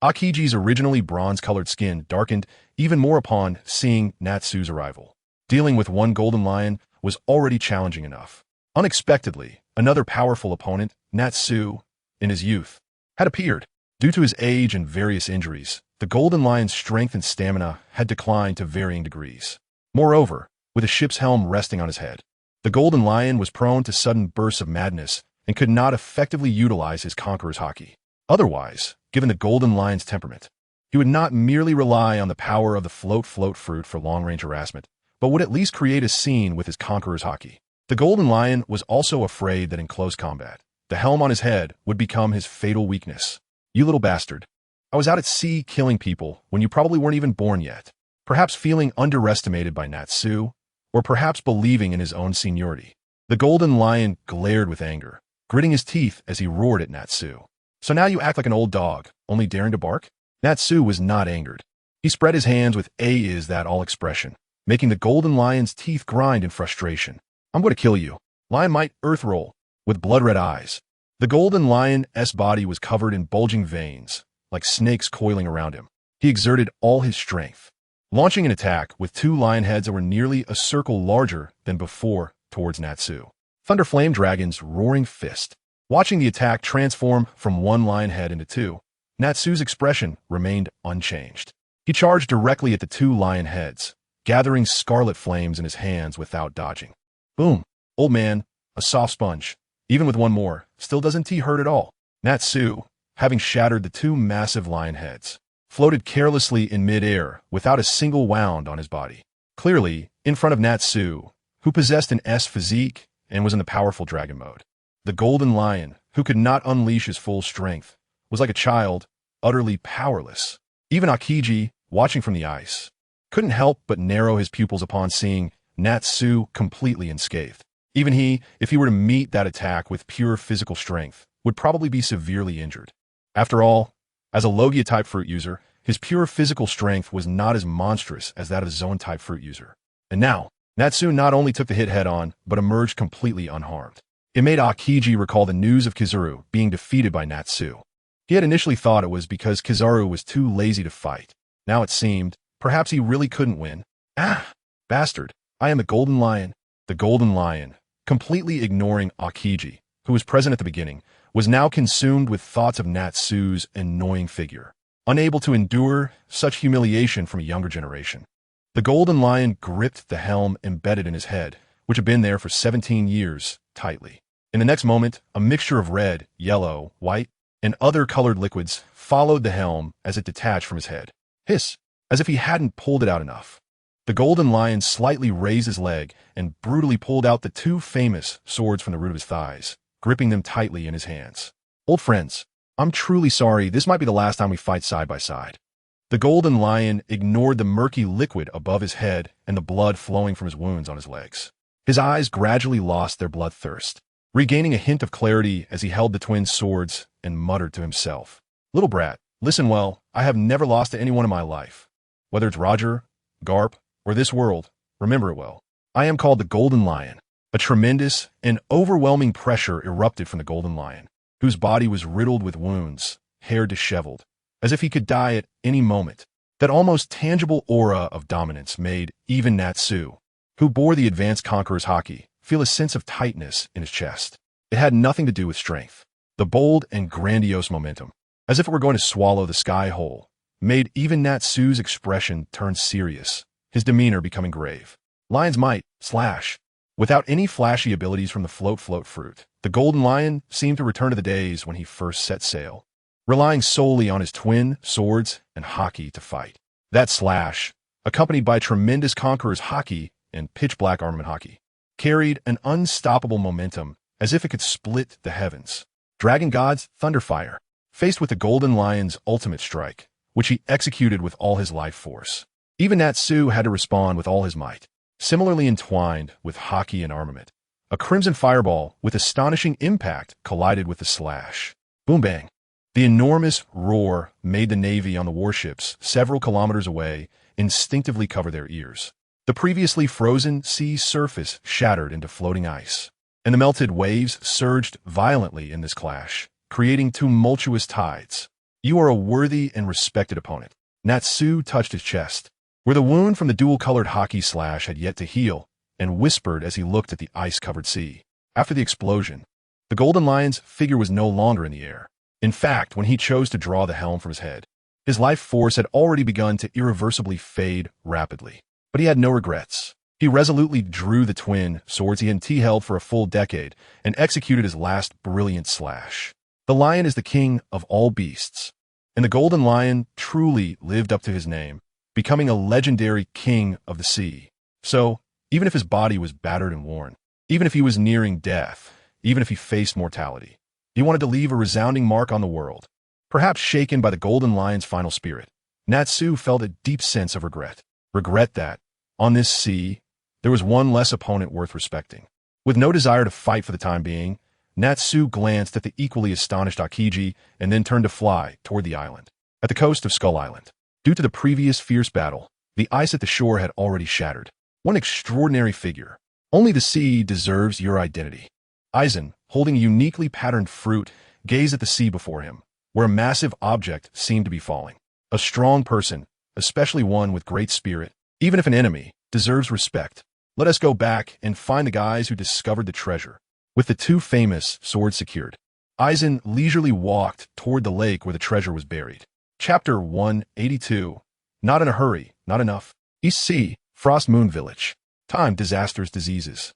Akiji's originally bronze-colored skin darkened even more upon seeing Natsu's arrival. Dealing with one Golden Lion was already challenging enough. Unexpectedly, another powerful opponent, Natsu, in his youth, had appeared. Due to his age and various injuries, the Golden Lion's strength and stamina had declined to varying degrees. Moreover, with a ship's helm resting on his head, the Golden Lion was prone to sudden bursts of madness and could not effectively utilize his conqueror's haki. Otherwise, given the Golden Lion's temperament, he would not merely rely on the power of the float fruit for long-range harassment, but would at least create a scene with his conqueror's haki. The Golden Lion was also afraid that in close combat, the helm on his head would become his fatal weakness. "You little bastard. I was out at sea killing people when you probably weren't even born yet." Perhaps feeling underestimated by Natsu, or perhaps believing in his own seniority, the Golden Lion glared with anger, gritting his teeth as he roared at Natsu. "So now you act like an old dog, only daring to bark?" Natsu was not angered. He spread his hands with a "is that all" expression, making the Golden Lion's teeth grind in frustration. "I'm going to kill you." Lion might earth roll, with blood-red eyes. The Golden Lion's body was covered in bulging veins, like snakes coiling around him. He exerted all his strength, launching an attack with two lion heads that were nearly a circle larger than before towards Natsu. Thunder Flame Dragon's roaring fist. Watching the attack transform from one lion head into two, Natsu's expression remained unchanged. He charged directly at the two lion heads, gathering scarlet flames in his hands without dodging. Boom! Old man, a soft sponge. Even with one more, still doesn't he hurt at all. Natsu, having shattered the two massive lion heads, floated carelessly in mid-air without a single wound on his body. Clearly, in front of Natsu, who possessed an S physique and was in the powerful dragon mode. The Golden Lion, who could not unleash his full strength, was like a child, utterly powerless. Even Akiji, watching from the ice, couldn't help but narrow his pupils upon seeing Natsu completely unscathed. Even he, if he were to meet that attack with pure physical strength, would probably be severely injured. After all, as a Logia-type fruit user, his pure physical strength was not as monstrous as that of a Zone-type fruit user. And now, Natsu not only took the hit head-on, but emerged completely unharmed. It made Akiji recall the news of Kizaru being defeated by Natsu. He had initially thought it was because Kizaru was too lazy to fight. Now it seemed, perhaps he really couldn't win. Ah! Bastard! I am the Golden Lion. The Golden Lion, completely ignoring Akiji, who was present at the beginning, was now consumed with thoughts of Natsu's annoying figure, unable to endure such humiliation from a younger generation. The Golden Lion gripped the helm embedded in his head, which had been there for 17 years, tightly. In the next moment, a mixture of red, yellow, white, and other colored liquids followed the helm as it detached from his head. Hiss! As if he hadn't pulled it out enough. The Golden Lion slightly raised his leg and brutally pulled out the two famous swords from the root of his thighs, gripping them tightly in his hands. "Old friends, I'm truly sorry. This might be the last time we fight side by side." The golden lion ignored the murky liquid above his head and the blood flowing from his wounds on his legs. His eyes gradually lost their bloodthirst, regaining a hint of clarity as he held the twin swords and muttered to himself, "Little brat, listen well, I have never lost to anyone in my life. Whether it's Roger, Garp, or this world, remember it well. I am called the Golden Lion." A tremendous and overwhelming pressure erupted from the Golden Lion, whose body was riddled with wounds, hair disheveled, as if he could die at any moment. That almost tangible aura of dominance made even Natsu, who bore the advanced conqueror's haki, feel a sense of tightness in his chest. It had nothing to do with strength. The bold and grandiose momentum, as if it were going to swallow the sky whole, made even Natsu's expression turn serious, his demeanor becoming grave. Lion's might, slash. Without any flashy abilities from the float fruit, the Golden Lion seemed to return to the days when he first set sail, relying solely on his twin swords and haki to fight. That slash, accompanied by tremendous conqueror's haki and pitch-black armament haki, carried an unstoppable momentum as if it could split the heavens. Dragon God's Thunderfire, faced with the Golden Lion's ultimate strike, which he executed with all his life force. Even Natsu had to respond with all his might. Similarly entwined with haki and armament, a crimson fireball with astonishing impact collided with the slash. Boom bang. The enormous roar made the Navy on the warships several kilometers away instinctively cover their ears. The previously frozen sea surface shattered into floating ice, and the melted waves surged violently in this clash, creating tumultuous tides. "You are a worthy and respected opponent." Natsu touched his chest, where the wound from the dual-colored haki slash had yet to heal, and whispered as he looked at the ice-covered sea. After the explosion, the Golden Lion's figure was no longer in the air. In fact, when he chose to draw the helm from his head, his life force had already begun to irreversibly fade rapidly. But he had no regrets. He resolutely drew the twin swords he had held for a full decade and executed his last brilliant slash. The lion is the king of all beasts, and the Golden Lion truly lived up to his name, becoming a legendary king of the sea. So, even if his body was battered and worn, even if he was nearing death, even if he faced mortality, he wanted to leave a resounding mark on the world. Perhaps shaken by the Golden Lion's final spirit, Natsu felt a deep sense of regret. Regret that, on this sea, there was one less opponent worth respecting. With no desire to fight for the time being, Natsu glanced at the equally astonished Akiji and then turned to fly toward the island. At the coast of Skull Island, due to the previous fierce battle, the ice at the shore had already shattered. One extraordinary figure. Only the sea deserves your identity. Aizen, holding a uniquely patterned fruit, gazed at the sea before him, where a massive object seemed to be falling. A strong person, especially one with great spirit, even if an enemy, deserves respect. Let us go back and find the guys who discovered the treasure. With the two famous swords secured, Aizen leisurely walked toward the lake where the treasure was buried. Chapter 182. Not in a hurry, not enough. East Sea, Frost Moon Village. Time, disasters, diseases.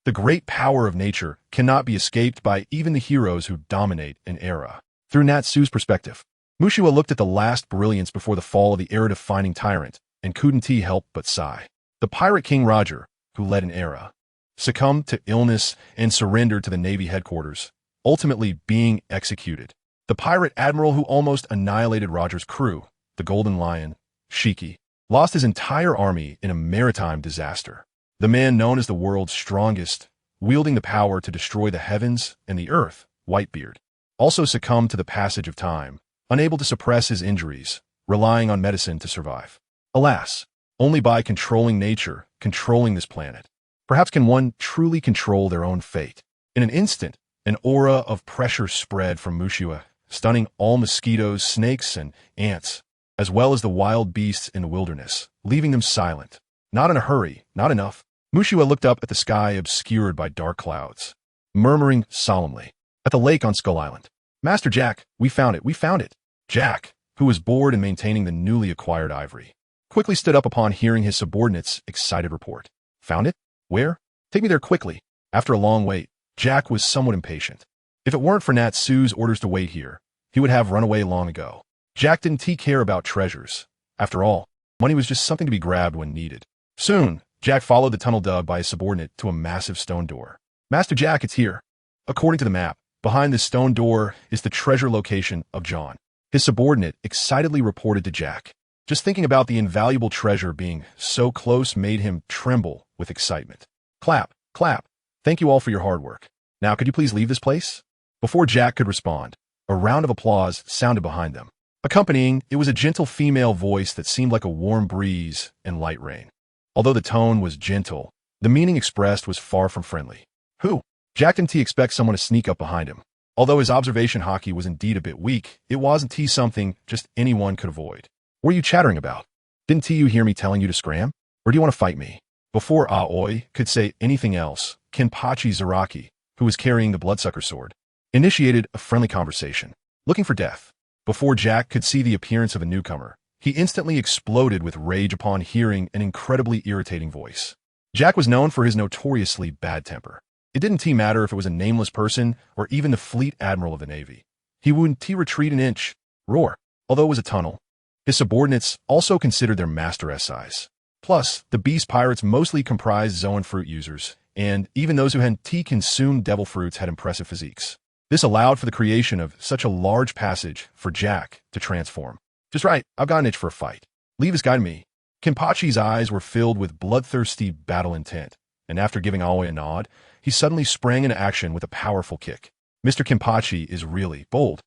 The great power of nature cannot be escaped by even the heroes who dominate an era. Through Natsu's perspective, Mushiwa looked at the last brilliance before the fall of the era-defining tyrant, and couldn't he help but sigh. The pirate king Roger, who led an era, succumbed to illness and surrendered to the Navy headquarters, ultimately being executed. The pirate admiral who almost annihilated Roger's crew, the Golden Lion, Shiki, lost his entire army in a maritime disaster. The man known as the world's strongest, wielding the power to destroy the heavens and the earth, Whitebeard, also succumbed to the passage of time, unable to suppress his injuries, relying on medicine to survive. Alas, only by controlling nature, controlling this planet, perhaps can one truly control their own fate. In an instant, an aura of pressure spread from Mushiwa, stunning all mosquitoes, snakes, and ants, as well as the wild beasts in the wilderness, leaving them silent. Not in a hurry, not enough. Mushiwa looked up at the sky obscured by dark clouds, murmuring solemnly. At the lake on Skull Island. "Master Jack, we found it, we found it." Jack, who was bored in maintaining the newly acquired ivory, quickly stood up upon hearing his subordinate's excited report. "Found it? Where? Take me there quickly." After a long wait, Jack was somewhat impatient. If it weren't for Natsu's orders to wait here, he would have run away long ago. Jack didn't care about treasures. After all, money was just something to be grabbed when needed. Soon, Jack followed the tunnel dug by his subordinate to a massive stone door. "Master Jack, it's here." According to the map, behind this stone door is the treasure location of John. his subordinate excitedly reported to Jack. Just thinking about the invaluable treasure being so close made him tremble with excitement. Clap, clap. Thank you all for your hard work. Now could you please leave this place? Before Jack could respond, a round of applause sounded behind them. Accompanying, it was a gentle female voice that seemed like a warm breeze and light rain. Although the tone was gentle, the meaning expressed was far from friendly. Who? Jack didn't expect someone to sneak up behind him. Although his observation hockey was indeed a bit weak, it wasn't something just anyone could avoid. What are you chattering about? Didn't you hear me telling you to scram? Or do you want to fight me? Before Aoi could say anything else, Kenpachi Zaraki, who was carrying the bloodsucker sword, initiated a friendly conversation, looking for death. Before Jack could see the appearance of a newcomer, he instantly exploded with rage upon hearing an incredibly irritating voice. Jack was known for his notoriously bad temper. It didn't matter if it was a nameless person or even the fleet admiral of the Navy. He wouldn't retreat an inch, roar, although it was a tunnel. His subordinates also considered their master SIs. Plus, the beast pirates mostly comprised Zoan fruit users, and even those who had consumed devil fruits had impressive physiques. This allowed for the creation of such a large passage for Jack to transform. Just right, I've got an itch for a fight. Leave this guy to me. Kenpachi's eyes were filled with bloodthirsty battle intent, and after giving Aoi a nod, he suddenly sprang into action with a powerful kick. Mr. Kenpachi is really bold.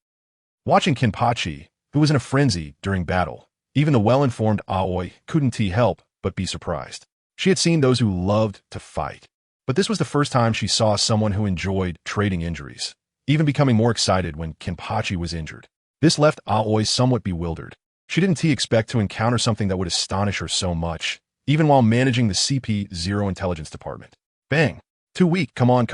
Watching Kenpachi, who was in a frenzy during battle, even the well-informed Aoi couldn't help but be surprised. She had seen those who loved to fight, but this was the first time she saw someone who enjoyed trading injuries, even becoming more excited when Kenpachi was injured. This left Aoi somewhat bewildered. She didn't expect to encounter something that would astonish her so much, even while managing the CP0 intelligence department. Bang! Too weak, come on.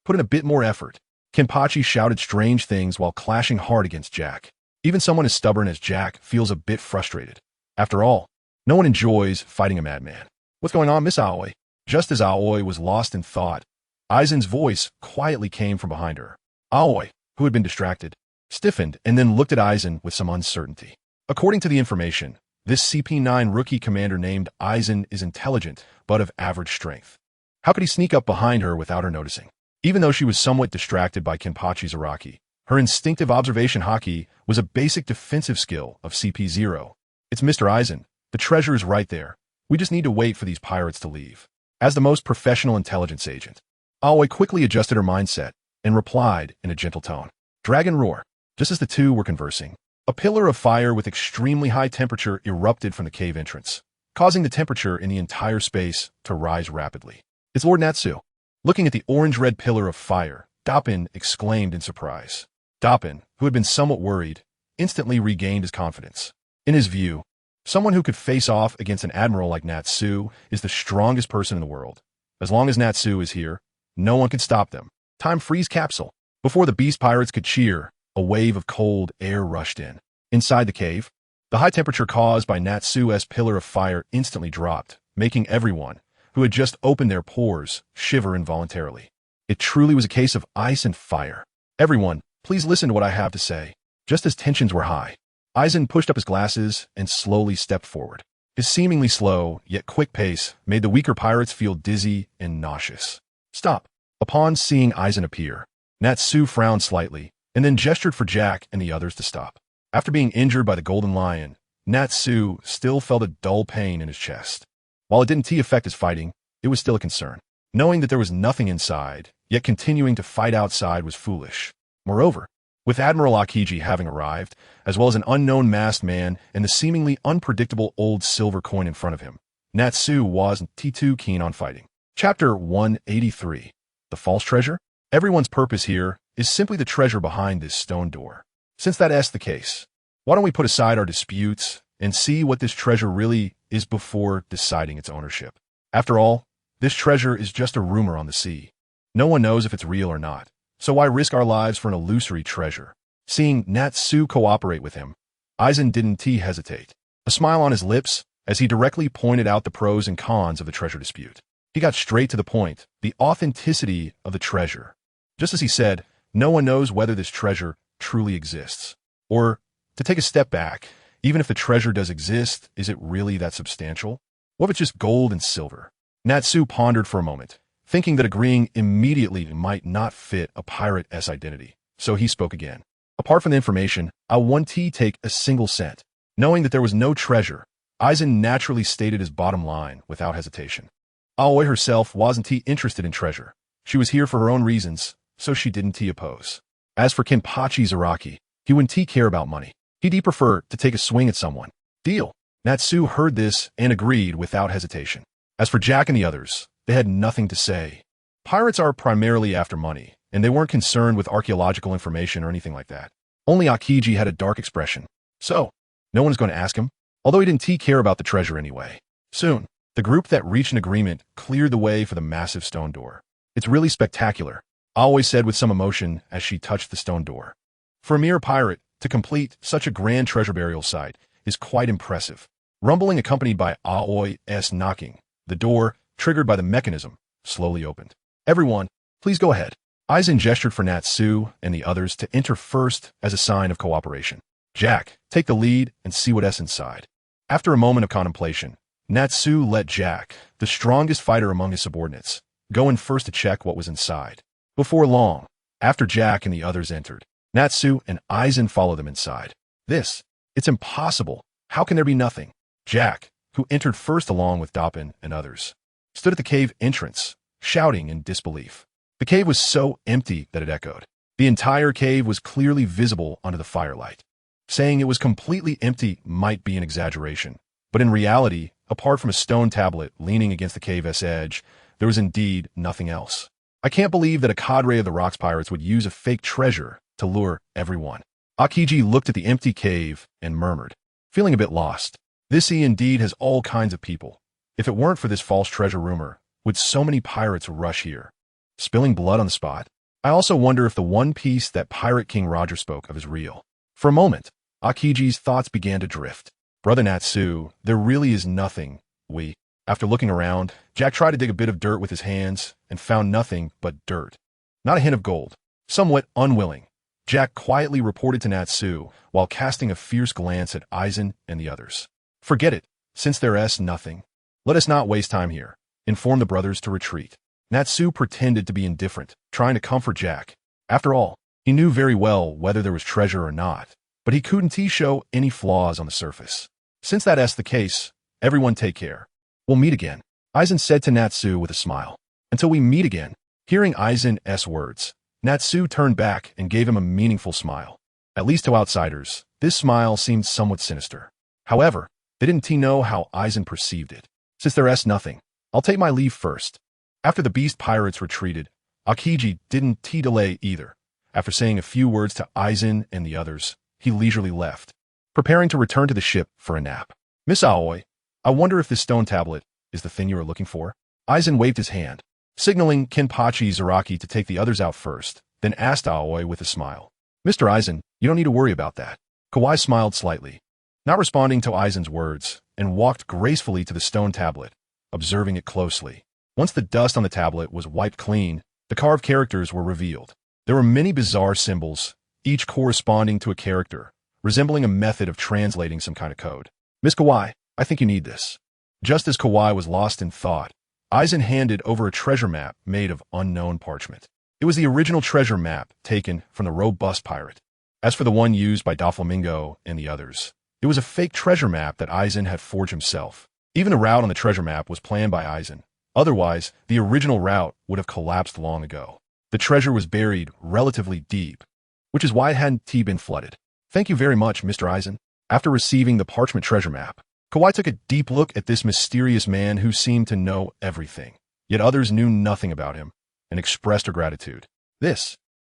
Put in a bit more effort. Kenpachi shouted strange things while clashing hard against Jack. Even someone as stubborn as Jack feels a bit frustrated. After all, no one enjoys fighting a madman. What's going on, Miss Aoi? Just as Aoi was lost in thought, Aizen's voice quietly came from behind her. Aoi, who had been distracted, stiffened and then looked at Aizen with some uncertainty. According to the information, this CP9 rookie commander named Aizen is intelligent, but of average strength. How could he sneak up behind her without her noticing? Even though she was somewhat distracted by Kenpachi Zaraki, her instinctive observation hockey was a basic defensive skill of CP0. It's Mr. Aizen. The treasure is right there. We just need to wait for these pirates to leave. As the most professional intelligence agent, Aoi quickly adjusted her mindset and replied in a gentle tone. Dragon roar. Just as the two were conversing, a pillar of fire with extremely high temperature erupted from the cave entrance, causing the temperature in the entire space to rise rapidly. It's Lord Natsu. Looking at the orange-red pillar of fire, Dappin exclaimed in surprise. Dappin, who had been somewhat worried, instantly regained his confidence. In his view, someone who could face off against an admiral like Natsu is the strongest person in the world. As long as Natsu is here, no one can stop them. Time freeze capsule. Before the beast pirates could cheer, a wave of cold air rushed in. Inside the cave, the high temperature caused by Natsu's pillar of fire instantly dropped, making everyone who had just opened their pores shiver involuntarily. It truly was a case of ice and fire. Everyone, please listen to what I have to say. Just as tensions were high, Aizen pushed up his glasses and slowly stepped forward. His seemingly slow, yet quick pace made the weaker pirates feel dizzy and nauseous. Stop. Upon seeing Aizen appear, Natsu frowned slightly and then gestured for Jack and the others to stop. After being injured by the Golden Lion, Natsu still felt a dull pain in his chest. While it didn't affect his fighting, it was still a concern. Knowing that there was nothing inside, yet continuing to fight outside was foolish. Moreover, with Admiral Akiji having arrived, as well as an unknown masked man and the seemingly unpredictable old silver coin in front of him, Natsu wasn't too keen on fighting. Chapter 183. The False Treasure? Everyone's purpose here is simply the treasure behind this stone door. Since that's the case, why don't we put aside our disputes and see what this treasure really is before deciding its ownership? After all, this treasure is just a rumor on the sea. No one knows if it's real or not, so why risk our lives for an illusory treasure? Seeing Natsu cooperate with him, Aizen didn't hesitate. A smile on his lips as he directly pointed out the pros and cons of the treasure dispute. He got straight to the point, the authenticity of the treasure. Just as he said, no one knows whether this treasure truly exists. Or, to take a step back, even if the treasure does exist, is it really that substantial? What if it's just gold and silver? Natsu pondered for a moment, thinking that agreeing immediately might not fit a pirate's identity. So he spoke again. Apart from the information, I won't take a single cent. Knowing that there was no treasure, Aizen naturally stated his bottom line without hesitation. Aoi herself wasn't interested in treasure. She was here for her own reasons, so she didn't oppose. As for Kenpachi Zaraki, he wouldn't care about money. He'd prefer to take a swing at someone. Deal. Natsu heard this and agreed without hesitation. As for Jack and the others, they had nothing to say. Pirates are primarily after money, and they weren't concerned with archaeological information or anything like that. Only Akiji had a dark expression. So, no one is going to ask him, although he didn't care about the treasure anyway. Soon, the group that reached an agreement cleared the way for the massive stone door. It's really spectacular, Aoi said with some emotion as she touched the stone door. For a mere pirate, to complete such a grand treasure burial site is quite impressive. Rumbling accompanied by Aoi's knocking, the door, triggered by the mechanism, slowly opened. Everyone, please go ahead. Aizen gestured for Natsu and the others to enter first as a sign of cooperation. Jack, take the lead and see what's inside. After a moment of contemplation, Natsu let Jack, the strongest fighter among his subordinates, go in first to check what was inside. Before long, after Jack and the others entered, Natsu and Aizen followed them inside. It's impossible. How can there be nothing? Jack, who entered first along with Doppin and others, stood at the cave entrance, shouting in disbelief. The cave was so empty that it echoed. The entire cave was clearly visible under the firelight. Saying it was completely empty might be an exaggeration, but in reality, apart from a stone tablet leaning against the cave's edge, there was indeed nothing else. I can't believe that a cadre of the Rocks Pirates would use a fake treasure to lure everyone. Akiji looked at the empty cave and murmured, feeling a bit lost. This sea indeed has all kinds of people. If it weren't for this false treasure rumor, would so many pirates rush here? Spilling blood on the spot? I also wonder if the one piece that Pirate King Roger spoke of is real. For a moment, Akiji's thoughts began to drift. Brother Natsu, there really is nothing. After looking around, Jack tried to dig a bit of dirt with his hands and found nothing but dirt. Not a hint of gold. Somewhat unwilling, Jack quietly reported to Natsu while casting a fierce glance at Aizen and the others. Forget it, since there's nothing. Let us not waste time here. Inform the brothers to retreat. Natsu pretended to be indifferent, trying to comfort Jack. After all, he knew very well whether there was treasure or not, but he couldn't show any flaws on the surface. Since that's the case, everyone take care. We'll meet again, Aizen said to Natsu with a smile. Until we meet again. Hearing Aizen's words, Natsu turned back and gave him a meaningful smile. At least to outsiders, this smile seemed somewhat sinister. However, they didn't know how Aizen perceived it. Since there's nothing, I'll take my leave first. After the beast pirates retreated, Akiji didn't delay either. After saying a few words to Aizen and the others, he leisurely left, preparing to return to the ship for a nap. Miss Aoi, I wonder if this stone tablet is the thing you are looking for? Aizen waved his hand, signaling Kenpachi Zaraki to take the others out first, then asked Aoi with a smile. Mr. Aizen, you don't need to worry about that. Kawai smiled slightly, not responding to Aizen's words, and walked gracefully to the stone tablet, observing it closely. Once the dust on the tablet was wiped clean, the carved characters were revealed. There were many bizarre symbols, each corresponding to a character, resembling a method of translating some kind of code. Miss Kawai, I think you need this. Just as Kawai was lost in thought, Aizen handed over a treasure map made of unknown parchment. It was the original treasure map taken from the robust pirate. As for the one used by Doflamingo and the others, it was a fake treasure map that Aizen had forged himself. Even the route on the treasure map was planned by Aizen. Otherwise, the original route would have collapsed long ago. The treasure was buried relatively deep, which is why it hadn't been flooded. Thank you very much, Mr. Aizen. After receiving the parchment treasure map, Kawai took a deep look at this mysterious man who seemed to know everything, yet others knew nothing about him, and expressed her gratitude.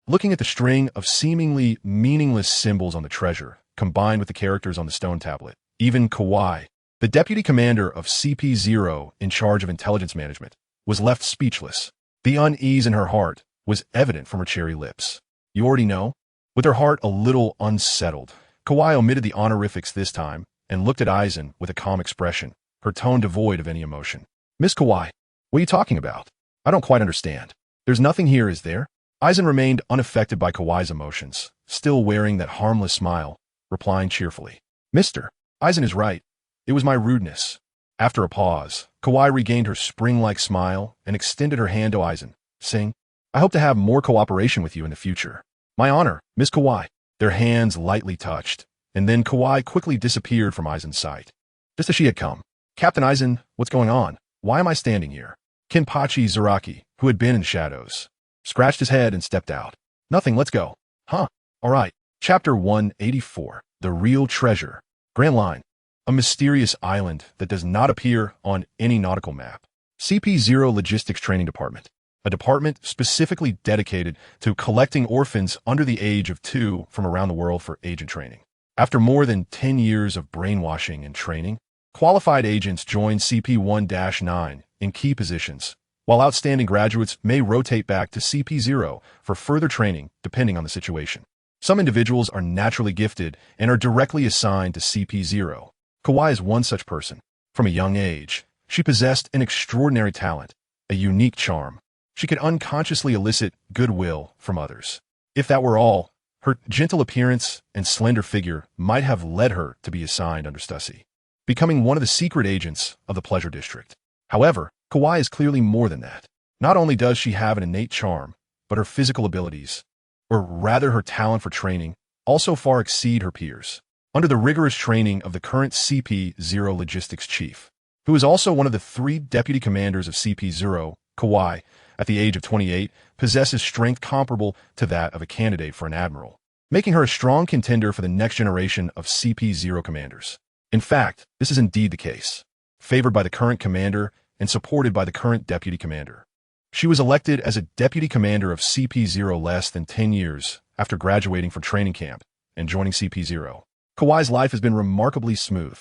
Looking at the string of seemingly meaningless symbols on the treasure, combined with the characters on the stone tablet, even Kawai, the deputy commander of CP0 in charge of intelligence management, was left speechless. The unease in her heart was evident from her cherry lips. You already know? With her heart a little unsettled, Kawai omitted the honorifics this time and looked at Aizen with a calm expression, her tone devoid of any emotion. Miss Kawai, what are you talking about? I don't quite understand. There's nothing here, is there? Aizen remained unaffected by Kawai's emotions, still wearing that harmless smile, replying cheerfully. Mr. Aizen is right. It was my rudeness. After a pause, Kawai regained her spring-like smile and extended her hand to Aizen, saying, I hope to have more cooperation with you in the future. My honor, Miss Kawai. Their hands lightly touched, and then Kawhi quickly disappeared from Aizen's sight. Just as she had come. Captain Aizen, what's going on? Why am I standing here? Kenpachi Zaraki, who had been in shadows, scratched his head and stepped out. Nothing, let's go. Huh, alright. Chapter 184, The Real Treasure. Grand Line. A mysterious island that does not appear on any nautical map. CP0 Logistics Training Department. A department specifically dedicated to collecting orphans under the age of 2 from around the world for agent training. After more than 10 years of brainwashing and training, qualified agents join CP1-9 in key positions, while outstanding graduates may rotate back to CP0 for further training depending on the situation. Some individuals are naturally gifted and are directly assigned to CP0. Kawhi is one such person. From a young age, she possessed an extraordinary talent, a unique charm. She could unconsciously elicit goodwill from others. If that were all, her gentle appearance and slender figure might have led her to be assigned under Stussy, becoming one of the secret agents of the Pleasure District. However, Kawhi is clearly more than that. Not only does she have an innate charm, but her physical abilities, or rather her talent for training, also far exceed her peers. Under the rigorous training of the current CP0 logistics chief, who is also one of the 3 deputy commanders of CP0, Kawhi, at the age of 28, possesses strength comparable to that of a candidate for an admiral, making her a strong contender for the next generation of CP0 commanders. In fact, this is indeed the case. Favored by the current commander and supported by the current deputy commander. She was elected as a deputy commander of CP0 less than 10 years after graduating from training camp and joining CP0. Kawhi's life has been remarkably smooth,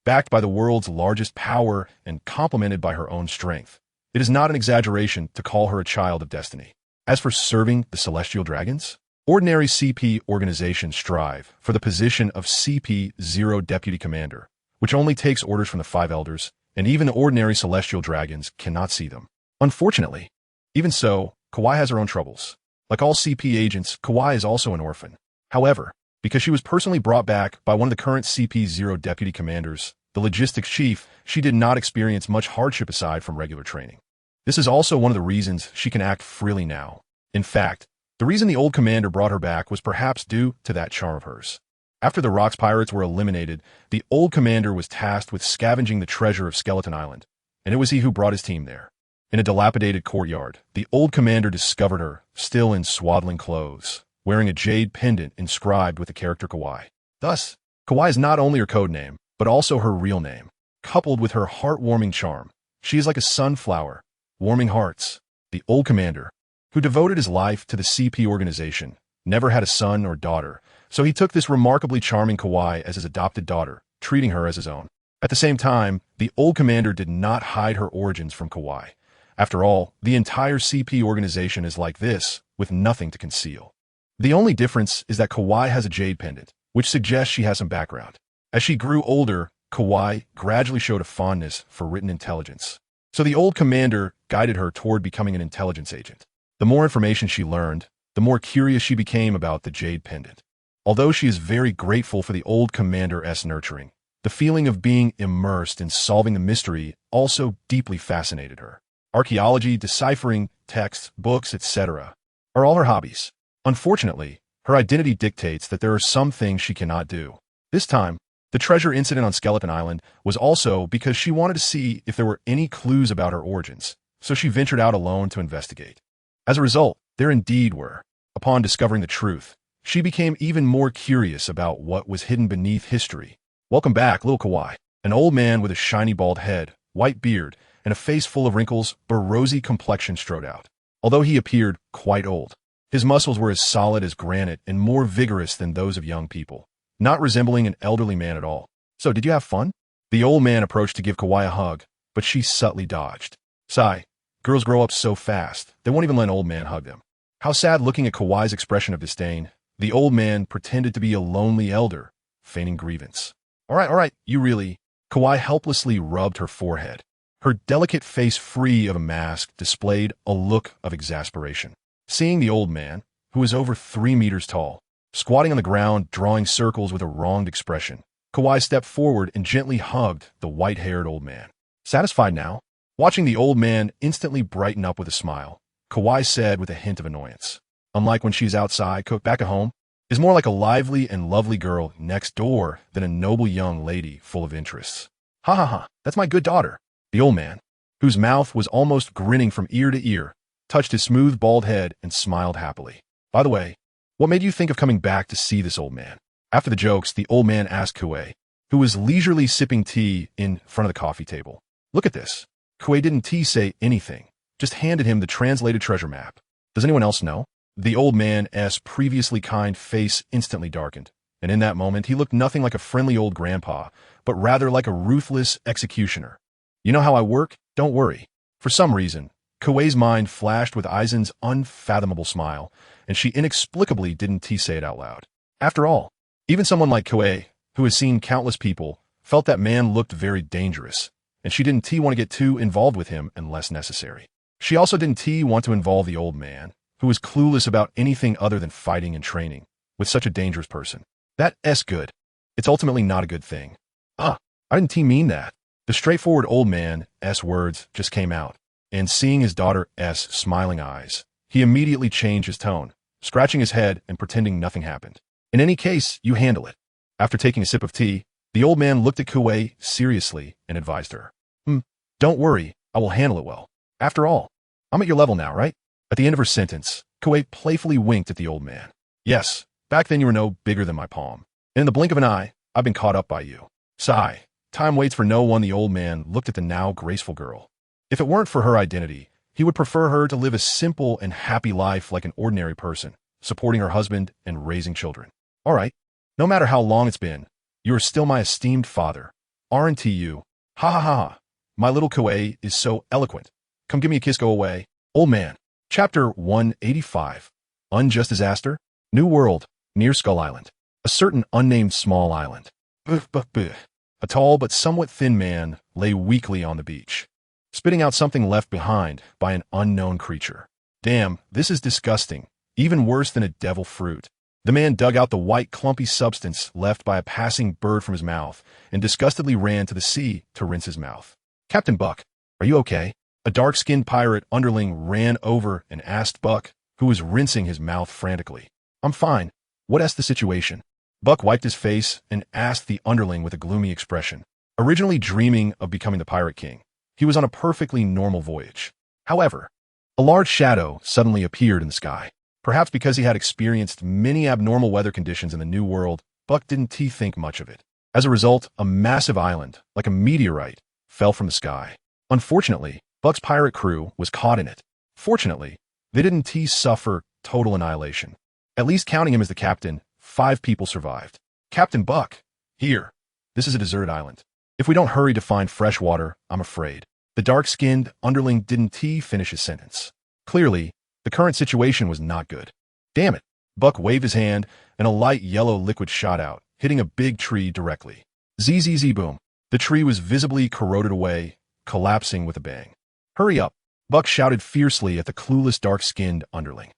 backed by the world's largest power and complemented by her own strength. It is not an exaggeration to call her a child of destiny. As for serving the Celestial Dragons, ordinary CP organizations strive for the position of CP0 Deputy Commander, which only takes orders from the 5 elders, and even ordinary Celestial Dragons cannot see them. Unfortunately, even so, Kawhi has her own troubles. Like all CP agents, Kawhi is also an orphan. However, because she was personally brought back by one of the current CP0 Deputy Commanders, the logistics chief, she did not experience much hardship aside from regular training. This is also one of the reasons she can act freely now. In fact, the reason the old commander brought her back was perhaps due to that charm of hers. After the Rocks Pirates were eliminated, the old commander was tasked with scavenging the treasure of Skeleton Island, and it was he who brought his team there. In a dilapidated courtyard, the old commander discovered her, still in swaddling clothes, wearing a jade pendant inscribed with the character Kawhi. Thus, Kawhi is not only her code name, but also her real name. Coupled with her heartwarming charm, she is like a sunflower, warming hearts. The old commander, who devoted his life to the CP organization, never had a son or daughter, so he took this remarkably charming Kawhi as his adopted daughter, treating her as his own. At the same time, the old commander did not hide her origins from Kawhi. After all, the entire CP organization is like this, with nothing to conceal. The only difference is that Kawhi has a jade pendant, which suggests she has some background. As she grew older, Kawhi gradually showed a fondness for written intelligence. So the old commander guided her toward becoming an intelligence agent. The more information she learned, the more curious she became about the jade pendant. Although she is very grateful for the old commander's nurturing, the feeling of being immersed in solving the mystery also deeply fascinated her. Archaeology, deciphering texts, books, etc. are all her hobbies. Unfortunately, her identity dictates that there are some things she cannot do. This time, the treasure incident on Skeleton Island was also because she wanted to see if there were any clues about her origins, so she ventured out alone to investigate. As a result, there indeed were. Upon discovering the truth, she became even more curious about what was hidden beneath history. Welcome back, little Kawhi. An old man with a shiny bald head, white beard, and a face full of wrinkles but rosy complexion strode out. Although he appeared quite old, his muscles were as solid as granite and more vigorous than those of young people, not resembling an elderly man at all. So, did you have fun? The old man approached to give Kawhi a hug, but she subtly dodged. Sigh, girls grow up so fast, they won't even let an old man hug them. How sad. Looking at Kawhi's expression of disdain, the old man pretended to be a lonely elder, feigning grievance. All right, you really... Kawhi helplessly rubbed her forehead. Her delicate face, free of a mask, displayed a look of exasperation. Seeing the old man, who was over 3 meters tall, squatting on the ground, drawing circles with a wronged expression, Kawhi stepped forward and gently hugged the white-haired old man. Satisfied now? Watching the old man instantly brighten up with a smile, Kawhi said with a hint of annoyance. Unlike when she's outside, back at home, is more like a lively and lovely girl next door than a noble young lady full of interests. Ha ha ha, that's my good daughter. The old man, whose mouth was almost grinning from ear to ear, touched his smooth bald head and smiled happily. By the way, what made you think of coming back to see this old man? After the jokes, the old man asked Kuei, who was leisurely sipping tea in front of the coffee table. Look at this. Kuei didn't say anything, just handed him the translated treasure map. Does anyone else know? The old man's previously kind face instantly darkened, and in that moment he looked nothing like a friendly old grandpa, but rather like a ruthless executioner. You know how I work? Don't worry. For some reason, Kuei's mind flashed with Aizen's unfathomable smile, and she inexplicably didn't say it out loud. After all, even someone like Kuei, who has seen countless people, felt that man looked very dangerous, and she didn't want to get too involved with him unless necessary. She also didn't want to involve the old man, who was clueless about anything other than fighting and training, with such a dangerous person. That's good. It's ultimately not a good thing. I didn't mean that. The straightforward old man's words just came out, and seeing his daughter's smiling eyes, he immediately changed his tone, scratching his head and pretending nothing happened. In any case, you handle it. After taking a sip of tea, the old man looked at Kuei seriously and advised her. Don't worry, I will handle it well. After all, I'm at your level now, right? At the end of her sentence, Kuei playfully winked at the old man. Yes, back then you were no bigger than my palm. And in the blink of an eye, I've been caught up by you. Sigh. Time waits for no one. The old man looked at the now graceful girl. If it weren't for her identity, he would prefer her to live a simple and happy life like an ordinary person, supporting her husband and raising children. All right, no matter how long it's been, you are still my esteemed father. Aren't you? Ha ha ha. My little Kuei is so eloquent. Come give me a kiss, go away. Old man. Chapter 185. Unjust Disaster? New World, near Skull Island. A certain unnamed small island. A tall but somewhat thin man lay weakly on the beach, spitting out something left behind by an unknown creature. Damn, this is disgusting. Even worse than a devil fruit. The man dug out the white, clumpy substance left by a passing bird from his mouth and disgustedly ran to the sea to rinse his mouth. Captain Buck, are you okay? A dark-skinned pirate underling ran over and asked Buck, who was rinsing his mouth frantically. I'm fine. What's the situation? Buck wiped his face and asked the underling with a gloomy expression. Originally dreaming of becoming the Pirate King, he was on a perfectly normal voyage. However, a large shadow suddenly appeared in the sky. Perhaps because he had experienced many abnormal weather conditions in the New World, Buck didn't think much of it. As a result, a massive island, like a meteorite, fell from the sky. Unfortunately, Buck's pirate crew was caught in it. Fortunately, they didn't suffer total annihilation. At least counting him as the captain, 5 people survived. Captain Buck, here. This is a deserted island. If we don't hurry to find fresh water, I'm afraid. The dark-skinned underling didn't finish his sentence. Clearly, the current situation was not good. Damn it. Buck waved his hand, and a light yellow liquid shot out, hitting a big tree directly. Zzz boom. The tree was visibly corroded away, collapsing with a bang. Hurry up. Buck shouted fiercely at the clueless dark-skinned underling.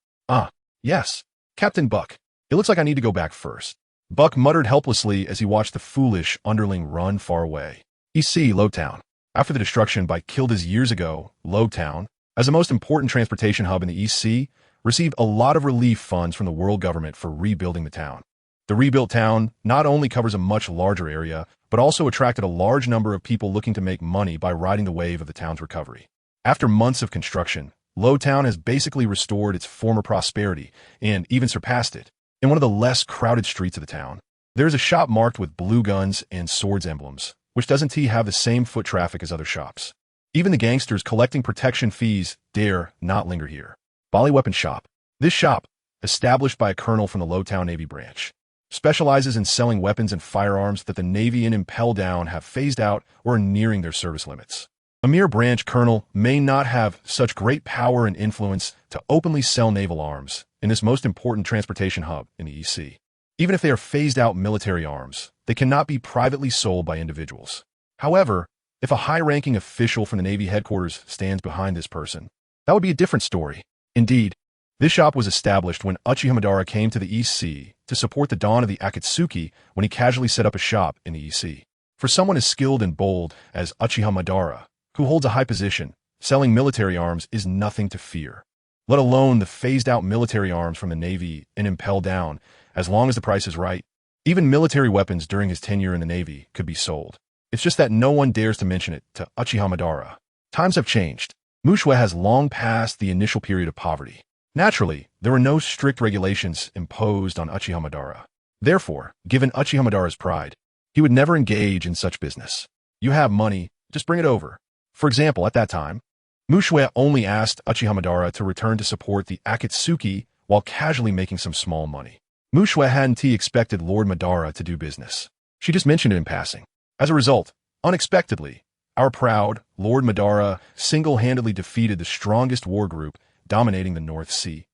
Yes. Captain Buck. It looks like I need to go back first. Buck muttered helplessly as he watched the foolish underling run far away. EC Lowtown. After the destruction by Kildas years ago, Lowtown, as the most important transportation hub in the East Sea, received a lot of relief funds from the world government for rebuilding the town. The rebuilt town not only covers a much larger area, but also attracted a large number of people looking to make money by riding the wave of the town's recovery. After months of construction, Lowtown has basically restored its former prosperity and even surpassed it. In one of the less crowded streets of the town, there is a shop marked with blue guns and swords emblems, which doesn't have the same foot traffic as other shops. Even the gangsters collecting protection fees dare not linger here. Bali Weapon Shop. This shop, established by a colonel from the Lowtown Navy branch, specializes in selling weapons and firearms that the Navy and Impel Down have phased out or are nearing their service limits. A mere branch colonel may not have such great power and influence to openly sell naval arms in this most important transportation hub in the EC. Even if they are phased out military arms, they cannot be privately sold by individuals. However, if a high-ranking official from the Navy headquarters stands behind this person, that would be a different story. Indeed, this shop was established when Uchiha Madara came to the EC to support the dawn of the Akatsuki when he casually set up a shop in the EC. For someone as skilled and bold as Uchiha Madara, who holds a high position, selling military arms is nothing to fear. Let alone the phased-out military arms from the Navy and Impel Down, as long as the price is right. Even military weapons during his tenure in the Navy could be sold. It's just that no one dares to mention it to Uchiha Madara. Times have changed. Mushue has long passed the initial period of poverty. Naturally, there were no strict regulations imposed on Uchiha Madara. Therefore, given Uchiha Madara's pride, he would never engage in such business. You have money, just bring it over. For example, at that time, Mushue only asked Uchiha Madara to return to support the Akatsuki while casually making some small money. Mushue hadn't expected Lord Madara to do business. She just mentioned it in passing. As a result, unexpectedly, our proud Lord Madara single-handedly defeated the strongest war group dominating the North Sea,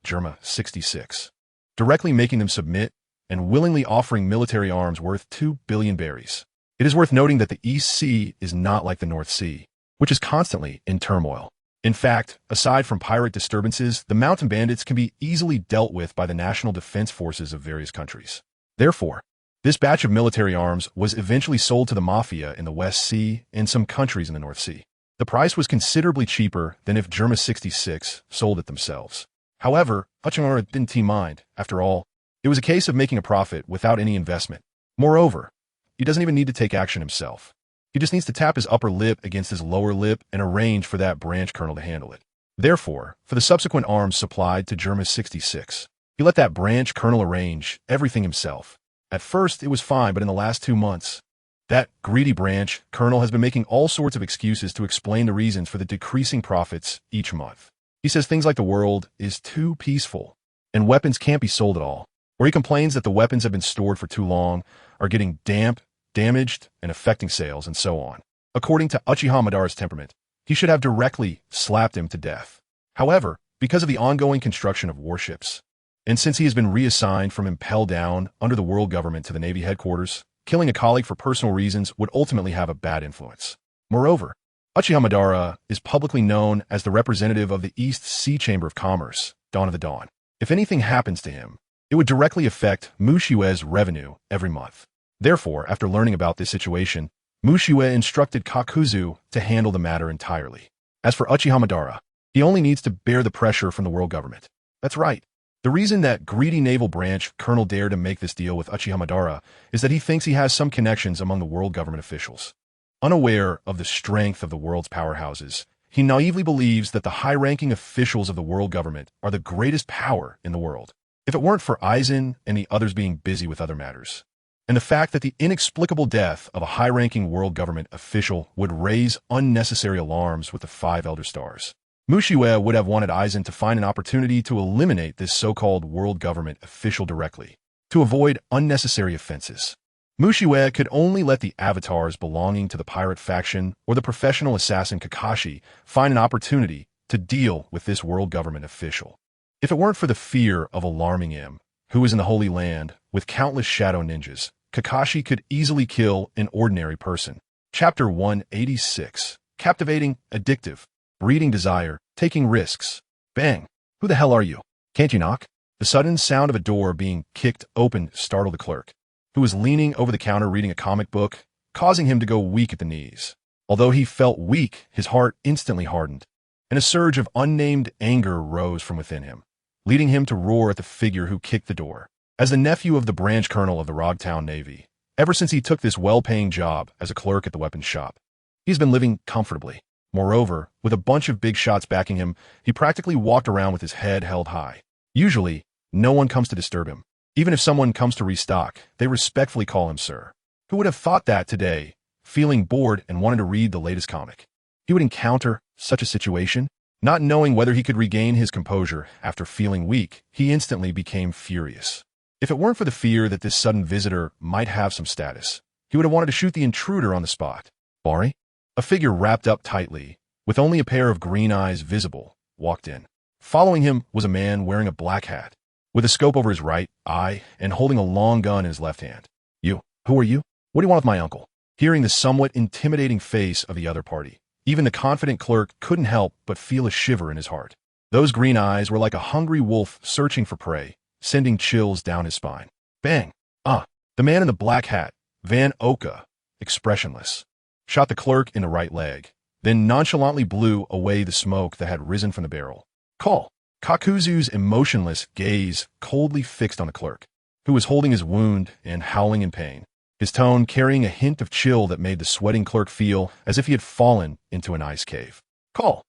Germa 66, directly making them submit and willingly offering military arms worth 2 billion berries. It is worth noting that the East Sea is not like the North Sea, which is constantly in turmoil. In fact, aside from pirate disturbances, the mountain bandits can be easily dealt with by the national defense forces of various countries. Therefore, this batch of military arms was eventually sold to the mafia in the West Sea and some countries in the North Sea. The price was considerably cheaper than if Germa 66 sold it themselves. However, Uchiha didn't mind. After all, it was a case of making a profit without any investment. Moreover, he doesn't even need to take action himself. He just needs to tap his upper lip against his lower lip and arrange for that branch colonel to handle it. Therefore, for the subsequent arms supplied to Germa 66, he let that branch colonel arrange everything himself. At first, it was fine, but in the last 2 months, that greedy branch colonel has been making all sorts of excuses to explain the reasons for the decreasing profits each month. He says things like the world is too peaceful, and weapons can't be sold at all. Or he complains that the weapons have been stored for too long, are getting damp, damaged, and affecting sales, and so on. According to Uchiha Madara's temperament, he should have directly slapped him to death. However, because of the ongoing construction of warships, and since he has been reassigned from Impel Down under the world government to the Navy headquarters, killing a colleague for personal reasons would ultimately have a bad influence. Moreover, Uchiha Madara is publicly known as the representative of the East Sea Chamber of Commerce, Dawn of the Dawn. If anything happens to him, it would directly affect Mushue's revenue every month. Therefore, after learning about this situation, Mushue instructed Kakuzu to handle the matter entirely. As for Uchiha Madara, he only needs to bear the pressure from the world government. That's right. The reason that greedy naval branch colonel dared to make this deal with Uchiha Madara is that he thinks he has some connections among the world government officials. Unaware of the strength of the world's powerhouses, he naively believes that the high-ranking officials of the world government are the greatest power in the world. If it weren't for Aizen and the others being busy with other matters, and the fact that the inexplicable death of a high-ranking world government official would raise unnecessary alarms with the 5 Elder Stars, Mushue would have wanted Aizen to find an opportunity to eliminate this so-called world government official directly, to avoid unnecessary offenses. Mushue could only let the avatars belonging to the pirate faction or the professional assassin Kakashi find an opportunity to deal with this world government official. If it weren't for the fear of alarming him, who is in the Holy Land with countless shadow ninjas, Kakashi could easily kill an ordinary person. Chapter 186. Captivating, addictive, breeding desire, taking risks. Bang! Who the hell are you? Can't you knock? The sudden sound of a door being kicked open startled the clerk, who was leaning over the counter reading a comic book, causing him to go weak at the knees. Although he felt weak, his heart instantly hardened, and a surge of unnamed anger rose from within him, leading him to roar at the figure who kicked the door. As the nephew of the branch colonel of the Rogtown Navy, ever since he took this well-paying job as a clerk at the weapons shop, he's been living comfortably. Moreover, with a bunch of big shots backing him, he practically walked around with his head held high. Usually, no one comes to disturb him. Even if someone comes to restock, they respectfully call him sir. Who would have thought that today, feeling bored and wanting to read the latest comic, he would encounter such a situation? Not knowing whether he could regain his composure after feeling weak, he instantly became furious. If it weren't for the fear that this sudden visitor might have some status, he would have wanted to shoot the intruder on the spot. Bari? A figure wrapped up tightly, with only a pair of green eyes visible, walked in. Following him was a man wearing a black hat, with a scope over his right eye and holding a long gun in his left hand. You, who are you? What do you want with my uncle? Hearing the somewhat intimidating face of the other party, even the confident clerk couldn't help but feel a shiver in his heart. Those green eyes were like a hungry wolf searching for prey, sending chills down his spine. Bang! The man in the black hat, Van Oka, expressionless, shot the clerk in the right leg, then nonchalantly blew away the smoke that had risen from the barrel. Call! Kakuzu's emotionless gaze coldly fixed on the clerk. who was holding his wound and howling in pain, his tone carrying a hint of chill that made the sweating clerk feel as if he had fallen into an ice cave. Call,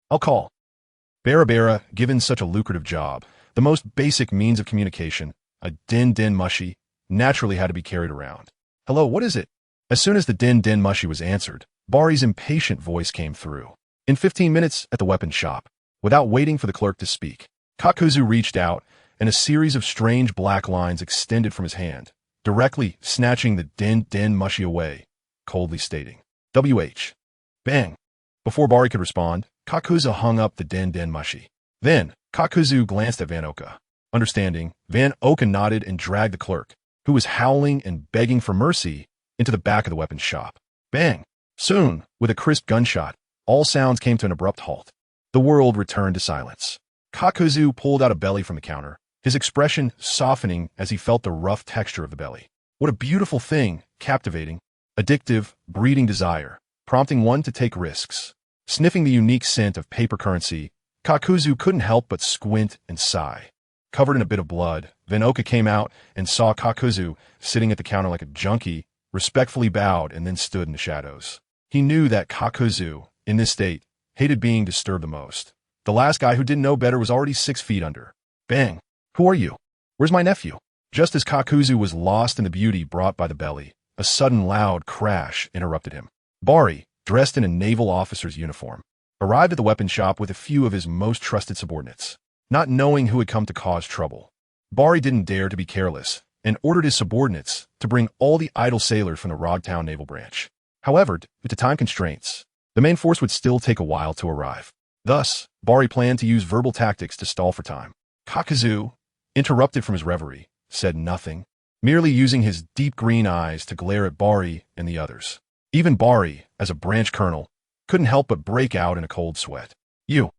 I'll call. Bara, given such a lucrative job, the most basic means of communication, a din mushi, naturally had to be carried around. Hello, what is it? As soon as the din mushi was answered, Bari's impatient voice came through. In 15 minutes at the weapons shop. Without waiting for the clerk to speak, Kakuzu reached out, and a series of strange black lines extended from his hand, directly snatching the din mushi away, coldly stating, WH. Bang. Before Bari could respond, Kakuzu hung up the din mushi. Then, Kakuzu glanced at Van Oka. Understanding, Van Oka nodded and dragged the clerk, who was howling and begging for mercy, into the back of the weapons shop. Bang! Soon, with a crisp gunshot, all sounds came to an abrupt halt. The world returned to silence. Kakuzu pulled out a belly from the counter, his expression softening as he felt the rough texture of the belly. What a beautiful thing, captivating, addictive, breeding desire, prompting one to take risks. Sniffing the unique scent of paper currency, Kakuzu couldn't help but squint and sigh. Covered in a bit of blood, Van Oka came out and saw Kakuzu sitting at the counter like a junkie, respectfully bowed and then stood in the shadows. He knew that Kakuzu, in this state, hated being disturbed the most. The last guy who didn't know better was already 6 feet under. Bang! Who are you? Where's my nephew? Just as Kakuzu was lost in the beauty brought by the belly, a sudden loud crash interrupted him. Bari, dressed in a naval officer's uniform, arrived at the weapons shop with a few of his most trusted subordinates. Not knowing who had come to cause trouble, Bari didn't dare to be careless and ordered his subordinates to bring all the idle sailors from the Rogtown Naval Branch. However, due to time constraints, the main force would still take a while to arrive. Thus, Bari planned to use verbal tactics to stall for time. Kakuzu, interrupted from his reverie, said nothing, merely using his deep green eyes to glare at Bari and the others. Even Bari, as a branch colonel, couldn't help but break out in a cold sweat. You,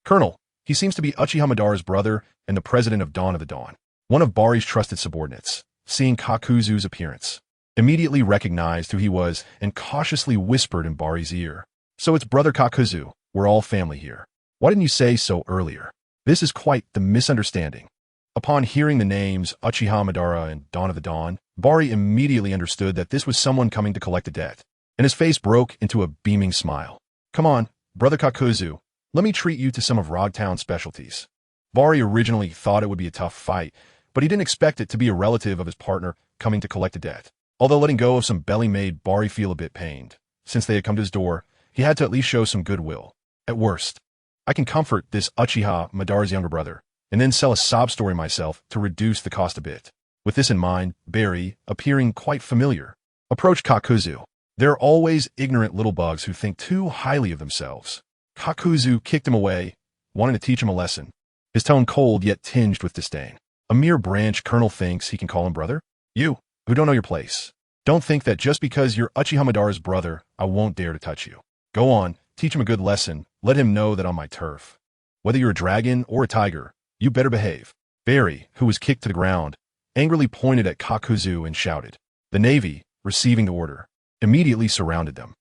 Colonel, he seems to be Uchiha Madara's brother and the president of Dawn of the Dawn. One of Bari's trusted subordinates, seeing Kakuzu's appearance, immediately recognized who he was and cautiously whispered in Bari's ear. So it's Brother Kakuzu, we're all family here. Why didn't you say so earlier? This is quite the misunderstanding. Upon hearing the names Uchiha Madara and Dawn of the Dawn, Bari immediately understood that this was someone coming to collect a debt, and his face broke into a beaming smile. Come on, Brother Kakuzu, let me treat you to some of Rogtown's specialties. Bari originally thought it would be a tough fight, but he didn't expect it to be a relative of his partner coming to collect a debt. Although letting go of some belly made Bari feel a bit pained. Since they had come to his door, he had to at least show some goodwill. At worst, I can comfort this Uchiha Madara's younger brother, and then sell a sob story myself to reduce the cost a bit. With this in mind, Bari, appearing quite familiar, approached Kakuzu. There are always ignorant little bugs who think too highly of themselves. Kakuzu kicked him away, wanting to teach him a lesson, his tone cold yet tinged with disdain. A mere branch colonel thinks he can call him brother? You, who don't know your place. Don't think that just because you're Uchiha Madara's brother, I won't dare to touch you. Go on, teach him a good lesson, let him know that on my turf. Whether you're a dragon or a tiger, you better behave. Bari, who was kicked to the ground, angrily pointed at Kakuzu and shouted. The Navy, receiving the order, immediately surrounded them.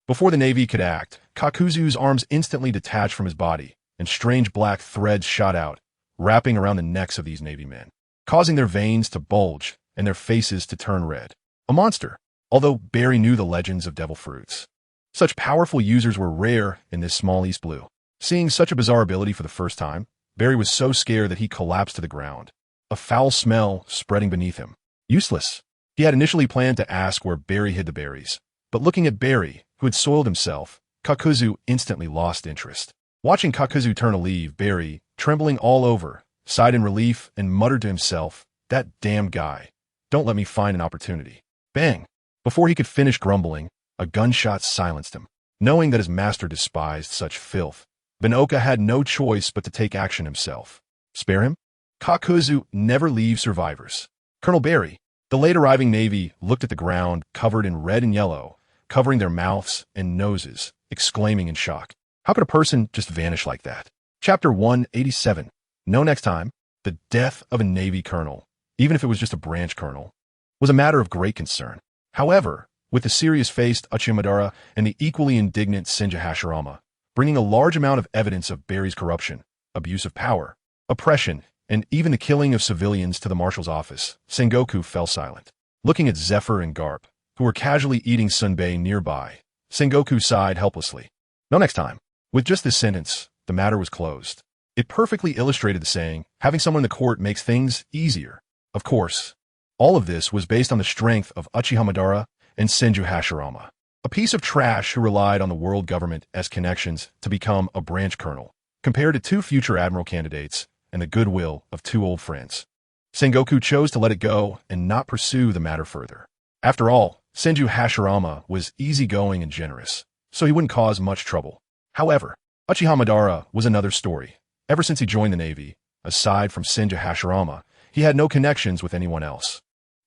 Before the Navy could act, Kakuzu's arms instantly detached from his body, and strange black threads shot out, wrapping around the necks of these Navy men, causing their veins to bulge and their faces to turn red. A monster, although Bari knew the legends of devil fruits. Such powerful users were rare in this small East Blue. Seeing such a bizarre ability for the first time, Bari was so scared that he collapsed to the ground, a foul smell spreading beneath him. Useless. He had initially planned to ask where Bari hid the berries, but looking at Bari, who had soiled himself, Kakuzu instantly lost interest. Watching Kakuzu turn to leave, Bari, trembling all over, sighed in relief and muttered to himself, that damn guy. Don't let me find an opportunity. Bang! Before he could finish grumbling, a gunshot silenced him. Knowing that his master despised such filth, Van Oka had no choice but to take action himself. Spare him? Kakuzu never leaves survivors. Colonel Bari, the late-arriving Navy, looked at the ground covered in red and yellow, covering their mouths and noses, exclaiming in shock. How could a person just vanish like that? Chapter 187. No, next time. The death of a Navy colonel, even if it was just a branch colonel, was a matter of great concern. However, with the serious-faced Uchiha Madara and the equally indignant Senju Hashirama, bringing a large amount of evidence of Bari's corruption, abuse of power, oppression, and even the killing of civilians to the marshal's office, Sengoku fell silent. Looking at Zephyr and Garp, who were casually eating sunbae nearby, Sengoku sighed helplessly. No, next time. With just this sentence, the matter was closed. It perfectly illustrated the saying, having someone in the court makes things easier. Of course, all of this was based on the strength of Uchiha Madara and Senju Hashirama, a piece of trash who relied on the world government as connections to become a branch colonel, compared to two future admiral candidates and the goodwill of two old friends. Sengoku chose to let it go and not pursue the matter further. After all, Senju Hashirama was easygoing and generous, so he wouldn't cause much trouble. However, Uchiha Madara was another story. Ever since he joined the Navy, aside from Senju Hashirama, he had no connections with anyone else.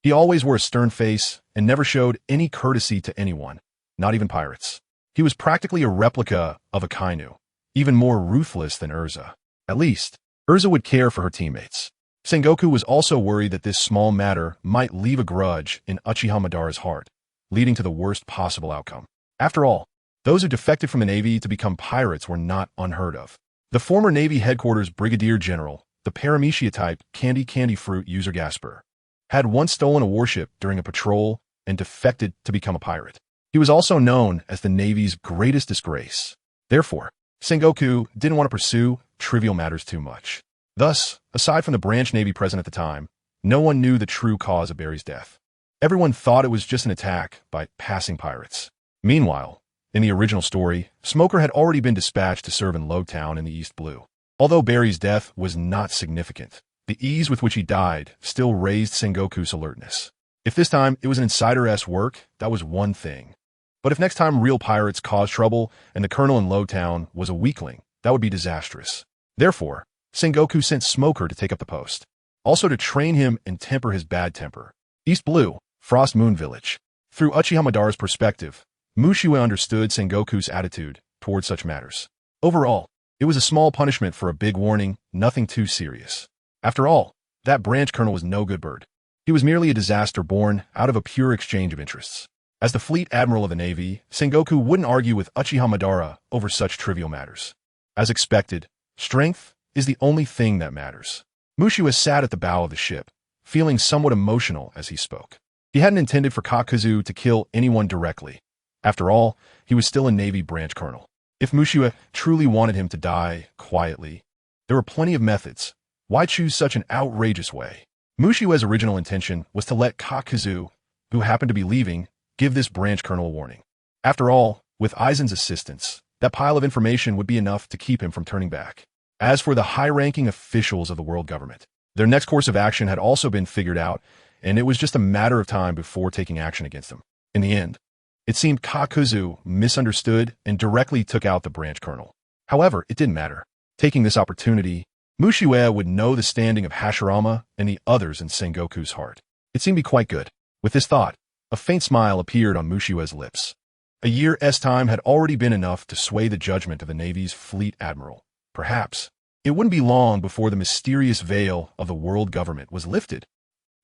He always wore a stern face and never showed any courtesy to anyone, not even pirates. He was practically a replica of a Kainu, even more ruthless than Erza. At least, Erza would care for her teammates. Sengoku was also worried that this small matter might leave a grudge in Uchiha Madara's heart, leading to the worst possible outcome. After all, those who defected from the Navy to become pirates were not unheard of. The former Navy headquarters brigadier general, the Paramecia-type candy fruit user Gasper, had once stolen a warship during a patrol and defected to become a pirate. He was also known as the Navy's greatest disgrace. Therefore, Sengoku didn't want to pursue trivial matters too much. Thus, aside from the branch Navy present at the time, no one knew the true cause of Barry's death. Everyone thought it was just an attack by passing pirates. Meanwhile, in the original story, Smoker had already been dispatched to serve in Logtown in the East Blue. Although Barry's death was not significant, the ease with which he died still raised Sengoku's alertness. If this time it was an insider-esque work, that was one thing. But if next time real pirates caused trouble and the colonel in Logtown was a weakling, that would be disastrous. Therefore, Sengoku sent Smoker to take up the post, also to train him and temper his bad temper. East Blue, Frost Moon Village. Through Uchiha Madara's perspective, Mushiue understood Sengoku's attitude toward such matters. Overall, it was a small punishment for a big warning, nothing too serious. After all, that branch colonel was no good bird. He was merely a disaster born out of a pure exchange of interests. As the fleet admiral of the Navy, Sengoku wouldn't argue with Uchiha Madara over such trivial matters. As expected, strength is the only thing that matters. Mushiue sat at the bow of the ship, feeling somewhat emotional as he spoke. He hadn't intended for Kakuzu to kill anyone directly. After all, he was still a Navy branch colonel. If Mushiue truly wanted him to die quietly, there were plenty of methods. Why choose such an outrageous way? Mushiue's original intention was to let Kakuzu, who happened to be leaving, give this branch colonel a warning. After all, with Aizen's assistance, that pile of information would be enough to keep him from turning back. As for the high-ranking officials of the world government, their next course of action had also been figured out, and it was just a matter of time before taking action against them. In the end, it seemed Kakuzu misunderstood and directly took out the branch colonel. However, it didn't matter. Taking this opportunity, Mushiue would know the standing of Hashirama and the others in Sengoku's heart. It seemed to be quite good. With this thought, a faint smile appeared on Mushiue's lips. A year's time had already been enough to sway the judgment of the Navy's fleet admiral. Perhaps it wouldn't be long before the mysterious veil of the world government was lifted.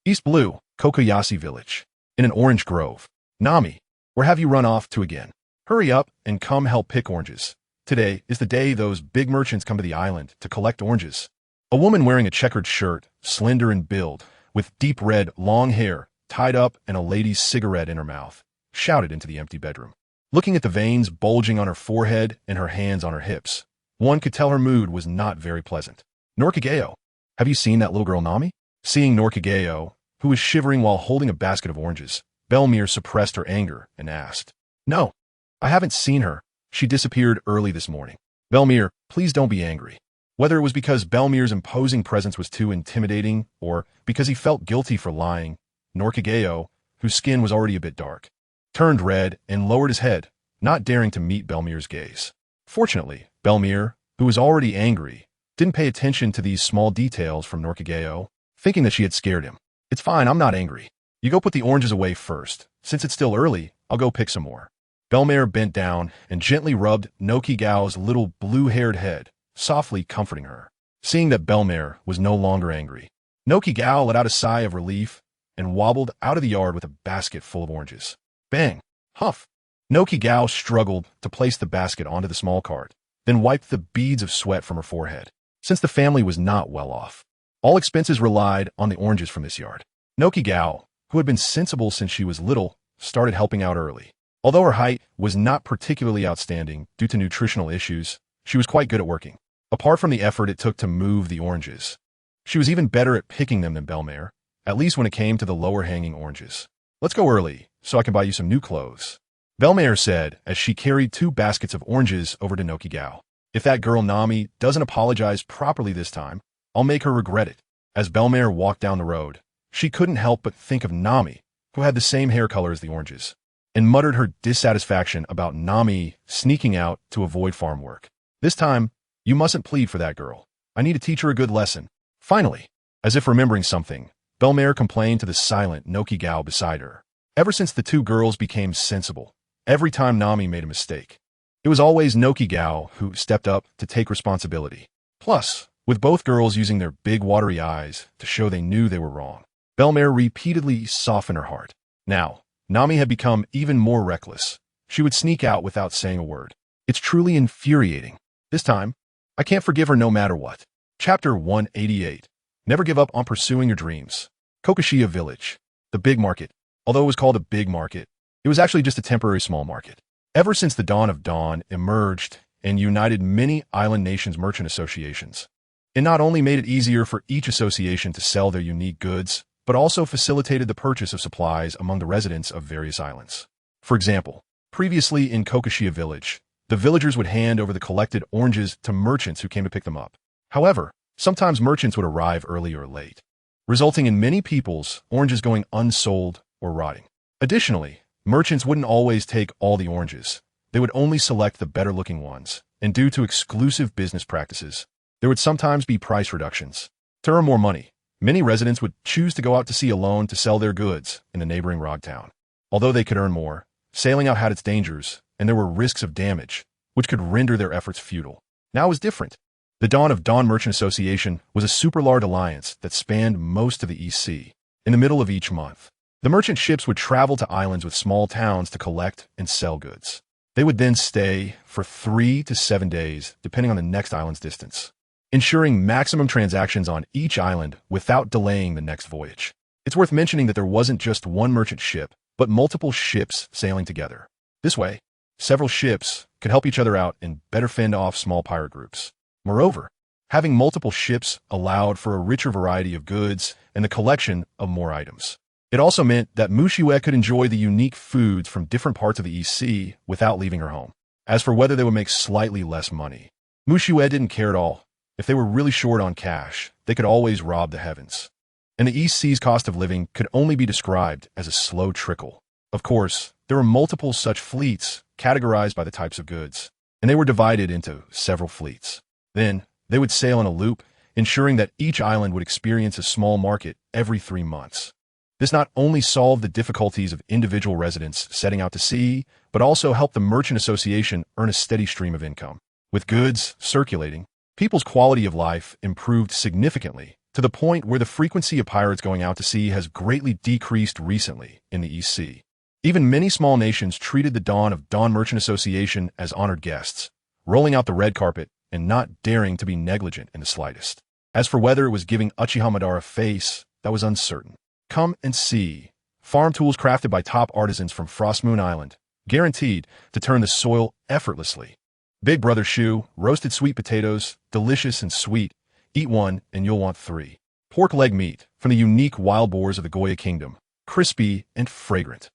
East Blue, Kokoyashi Village. In an orange grove. Nami, where have you run off to again? Hurry up and come help pick oranges. Today is the day those big merchants come to the island to collect oranges. A woman wearing a checkered shirt, slender in build, with deep red, long hair, tied up and a lady's cigarette in her mouth, shouted into the empty bedroom. Looking at the veins bulging on her forehead and her hands on her hips, one could tell her mood was not very pleasant. Norkageo, have you seen that little girl Nami? Seeing Norkageo, who was shivering while holding a basket of oranges, Belmere suppressed her anger and asked, No, I haven't seen her. She disappeared early this morning. Belmere, please don't be angry. Whether it was because Belmere's imposing presence was too intimidating or because he felt guilty for lying, Norkageo, whose skin was already a bit dark, turned red and lowered his head, not daring to meet Belmere's gaze. Fortunately, Belmere, who was already angry, didn't pay attention to these small details from Norkageo, thinking that she had scared him. It's fine, I'm not angry. You go put the oranges away first. Since it's still early, I'll go pick some more. Belmere bent down and gently rubbed Nokigao's little blue-haired head, softly comforting her. Seeing that Belmere was no longer angry, Nokigao let out a sigh of relief and wobbled out of the yard with a basket full of oranges. Bang! Huff! Nokigao struggled to place the basket onto the small cart, then wiped the beads of sweat from her forehead. Since the family was not well off, All expenses relied on the oranges from this yard. Nokigao, who had been sensible since she was little, started helping out early. Although her height was not particularly outstanding due to nutritional issues, she was quite good at working. Apart from the effort it took to move the oranges, she was even better at picking them than Belmare, at least when it came to the lower-hanging oranges. "Let's go early, so I can buy you some new clothes," Belmare said as she carried 2 baskets of oranges over to Nokigao. "If that girl Nami doesn't apologize properly this time, I'll make her regret it." As Belmare walked down the road, she couldn't help but think of Nami, who had the same hair color as the oranges, and muttered her dissatisfaction about Nami sneaking out to avoid farm work. "This time, you mustn't plead for that girl. I need to teach her a good lesson." Finally, as if remembering something, Belmare complained to the silent Nokigao beside her. Ever since the 2 girls became sensible, every time Nami made a mistake, it was always Nokigao who stepped up to take responsibility. Plus, with both girls using their big watery eyes to show they knew they were wrong, Belmare repeatedly softened her heart. Now, Nami had become even more reckless. She would sneak out without saying a word. It's truly infuriating. This time, I can't forgive her no matter what. Chapter 188. Never give up on pursuing your dreams. Kokushiya Village. The big market. Although it was called a big market, it was actually just a temporary small market. Ever since the Dawn of Dawn emerged and united many island nations' merchant associations, it not only made it easier for each association to sell their unique goods, but also facilitated the purchase of supplies among the residents of various islands. For example, previously in Kokushiya Village, the villagers would hand over the collected oranges to merchants who came to pick them up. However, sometimes merchants would arrive early or late, resulting in many people's oranges going unsold or rotting. Additionally, merchants wouldn't always take all the oranges. They would only select the better-looking ones, and due to exclusive business practices, there would sometimes be price reductions. To earn more money, many residents would choose to go out to sea alone to sell their goods in the neighboring rock town. Although they could earn more, sailing out had its dangers, and there were risks of damage, which could render their efforts futile. Now it was different. The Dawn of Dawn Merchant Association was a super large alliance that spanned most of the East Sea. In the middle of each month, the merchant ships would travel to islands with small towns to collect and sell goods. They would then stay for 3 to 7 days, depending on the next island's distance, ensuring maximum transactions on each island without delaying the next voyage. It's worth mentioning that there wasn't just one merchant ship, but multiple ships sailing together. This way, several ships could help each other out and better fend off small pirate groups. Moreover, having multiple ships allowed for a richer variety of goods and the collection of more items. It also meant that Mushiue could enjoy the unique foods from different parts of the East Sea without leaving her home. As for whether they would make slightly less money, Mushiue didn't care at all. If they were really short on cash, they could always rob the heavens. And the East Sea's cost of living could only be described as a slow trickle. Of course, there were multiple such fleets categorized by the types of goods, and they were divided into several fleets. Then, they would sail in a loop, ensuring that each island would experience a small market every 3 months. This not only solved the difficulties of individual residents setting out to sea, but also helped the Merchant Association earn a steady stream of income. With goods circulating, people's quality of life improved significantly, to the point where the frequency of pirates going out to sea has greatly decreased recently in the East Sea. Even many small nations treated the Dawn of Dawn Merchant Association as honored guests, rolling out the red carpet and not daring to be negligent in the slightest. As for whether it was giving Uchiha Madara face, that was uncertain. Come and see. Farm tools crafted by top artisans from Frost Moon Island, guaranteed to turn the soil effortlessly. Big Brother Shoe, roasted sweet potatoes, delicious and sweet. Eat one and you'll want 3. Pork leg meat from the unique wild boars of the Goya Kingdom, crispy and fragrant.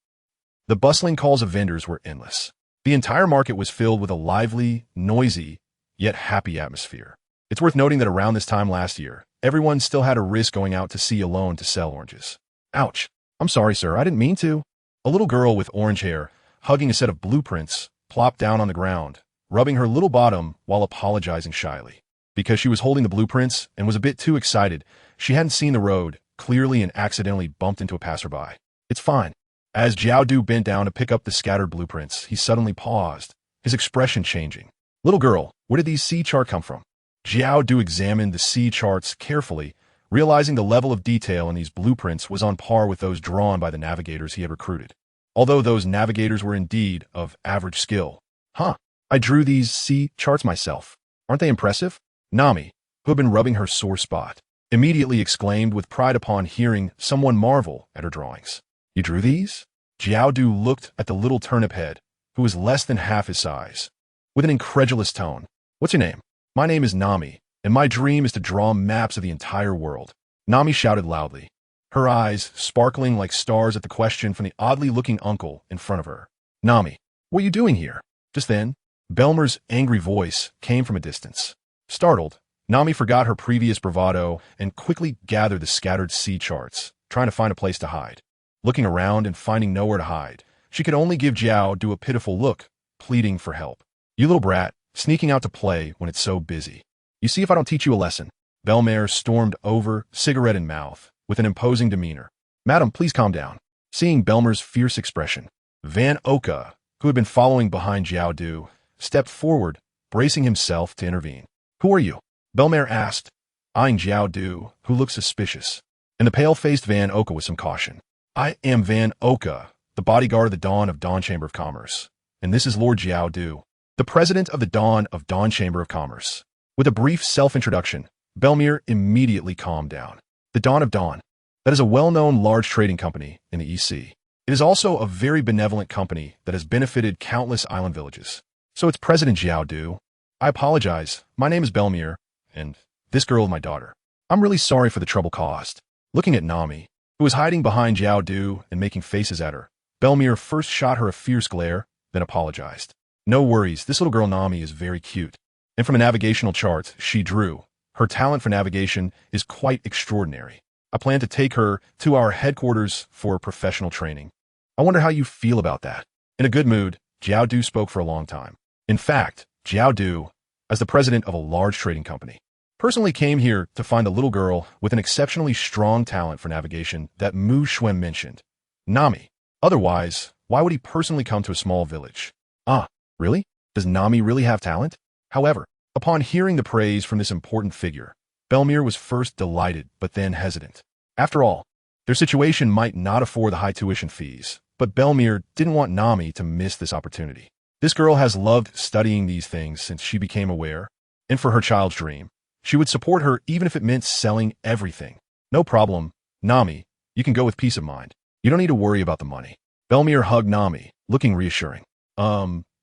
The bustling calls of vendors were endless. The entire market was filled with a lively, noisy, yet happy atmosphere. It's worth noting that around this time last year, everyone still had to risk going out to sea alone to sell oranges. Ouch. I'm sorry, sir, I didn't mean to. A little girl with orange hair, hugging a set of blueprints, plopped down on the ground, rubbing her little bottom while apologizing shyly. Because she was holding the blueprints and was a bit too excited, she hadn't seen the road clearly and accidentally bumped into a passerby. It's fine. As Jiaodu bent down to pick up the scattered blueprints, he suddenly paused, his expression changing. Little girl, where did these sea charts come from? Jiaodu examined the sea charts carefully, realizing the level of detail in these blueprints was on par with those drawn by the navigators he had recruited. Although those navigators were indeed of average skill. Huh, I drew these sea charts myself. Aren't they impressive? Nami, who had been rubbing her sore spot, immediately exclaimed with pride upon hearing someone marvel at her drawings. You drew these? Jiaodu looked at the little turnip head, who was less than half his size, with an incredulous tone. What's your name? My name is Nami, and my dream is to draw maps of the entire world. Nami shouted loudly, her eyes sparkling like stars at the question from the oddly-looking uncle in front of her. Nami, what are you doing here? Just then, Belmer's angry voice came from a distance. Startled, Nami forgot her previous bravado and quickly gathered the scattered sea charts, trying to find a place to hide. Looking around and finding nowhere to hide, she could only give Jiaodu a pitiful look, pleading for help. You little brat, sneaking out to play when it's so busy. You see if I don't teach you a lesson. Belmer stormed over, cigarette in mouth, with an imposing demeanor. Madam, please calm down. Seeing Belmer's fierce expression, Van Oka, who had been following behind Jiaodu, stepped forward, bracing himself to intervene. Who are you? Belmer asked, eyeing Jiaodu, who looked suspicious. And the pale-faced Van Oka with some caution. I am Van Oka, the bodyguard of the Dawn of Dawn Chamber of Commerce. And this is Lord Jiaodu, the president of the Dawn of Dawn Chamber of Commerce. With a brief self-introduction, Belmer immediately calmed down. The Dawn of Dawn. That is a well-known large trading company in the East Sea. It is also a very benevolent company that has benefited countless island villages. So it's President Jiaodu. I apologize. My name is Belmer, and this girl is my daughter. I'm really sorry for the trouble caused. Looking at Nami, who was hiding behind Jiaodu and making faces at her, Belmer first shot her a fierce glare, then apologized. No worries, this little girl Nami is very cute. And from a navigational chart she drew, her talent for navigation is quite extraordinary. I plan to take her to our headquarters for professional training. I wonder how you feel about that. In a good mood, Jiaodu spoke for a long time. In fact, Jiaodu, as the president of a large trading company, personally came here to find a little girl with an exceptionally strong talent for navigation that Mu Xuan mentioned. Nami. Otherwise, why would he personally come to a small village? Ah, really? Does Nami really have talent? However, upon hearing the praise from this important figure, Belmer was first delighted but then hesitant. After all, their situation might not afford the high tuition fees, but Belmer didn't want Nami to miss this opportunity. This girl has loved studying these things since she became aware, and for her child's dream, she would support her even if it meant selling everything. No problem, Nami, you can go with peace of mind. You don't need to worry about the money. Belmer hugged Nami, looking reassuring.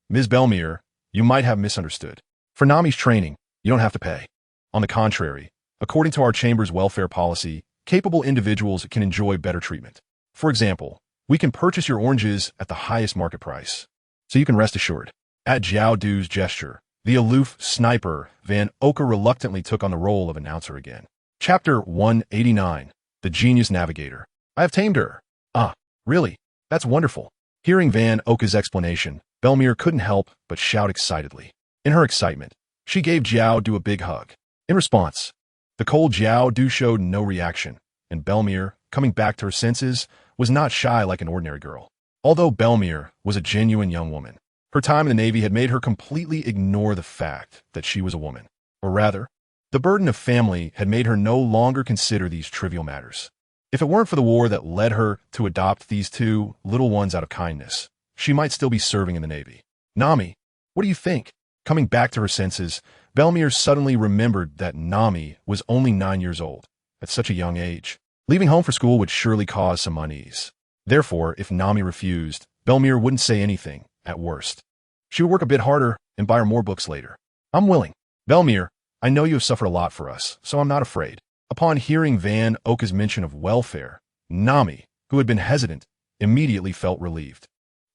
Ms. Belmer, you might have misunderstood. For Nami's training, you don't have to pay. On the contrary, according to our chamber's welfare policy, capable individuals can enjoy better treatment. For example, we can purchase your oranges at the highest market price. So you can rest assured. At Jiaodu's gesture, the aloof sniper Van Oka reluctantly took on the role of announcer again. Chapter 189, The Genius Navigator. I have tamed her. Ah, really? That's wonderful. Hearing Van Oka's explanation, Belmer couldn't help but shout excitedly. In her excitement, she gave Jiaodu a big hug. In response, the cold Jiaodu showed no reaction, and Belmer, coming back to her senses, was not shy like an ordinary girl. Although Belmer was a genuine young woman, her time in the Navy had made her completely ignore the fact that she was a woman. Or rather, the burden of family had made her no longer consider these trivial matters. If it weren't for the war that led her to adopt these two little ones out of kindness, she might still be serving in the Navy. Nami, what do you think? Coming back to her senses, Belmer suddenly remembered that Nami was only 9 years old, at such a young age. Leaving home for school would surely cause some unease. Therefore, if Nami refused, Belmer wouldn't say anything, at worst. She would work a bit harder and buy her more books later. I'm willing. Belmer, I know you have suffered a lot for us, so I'm not afraid. Upon hearing Van Oka's mention of welfare, Nami, who had been hesitant, immediately felt relieved.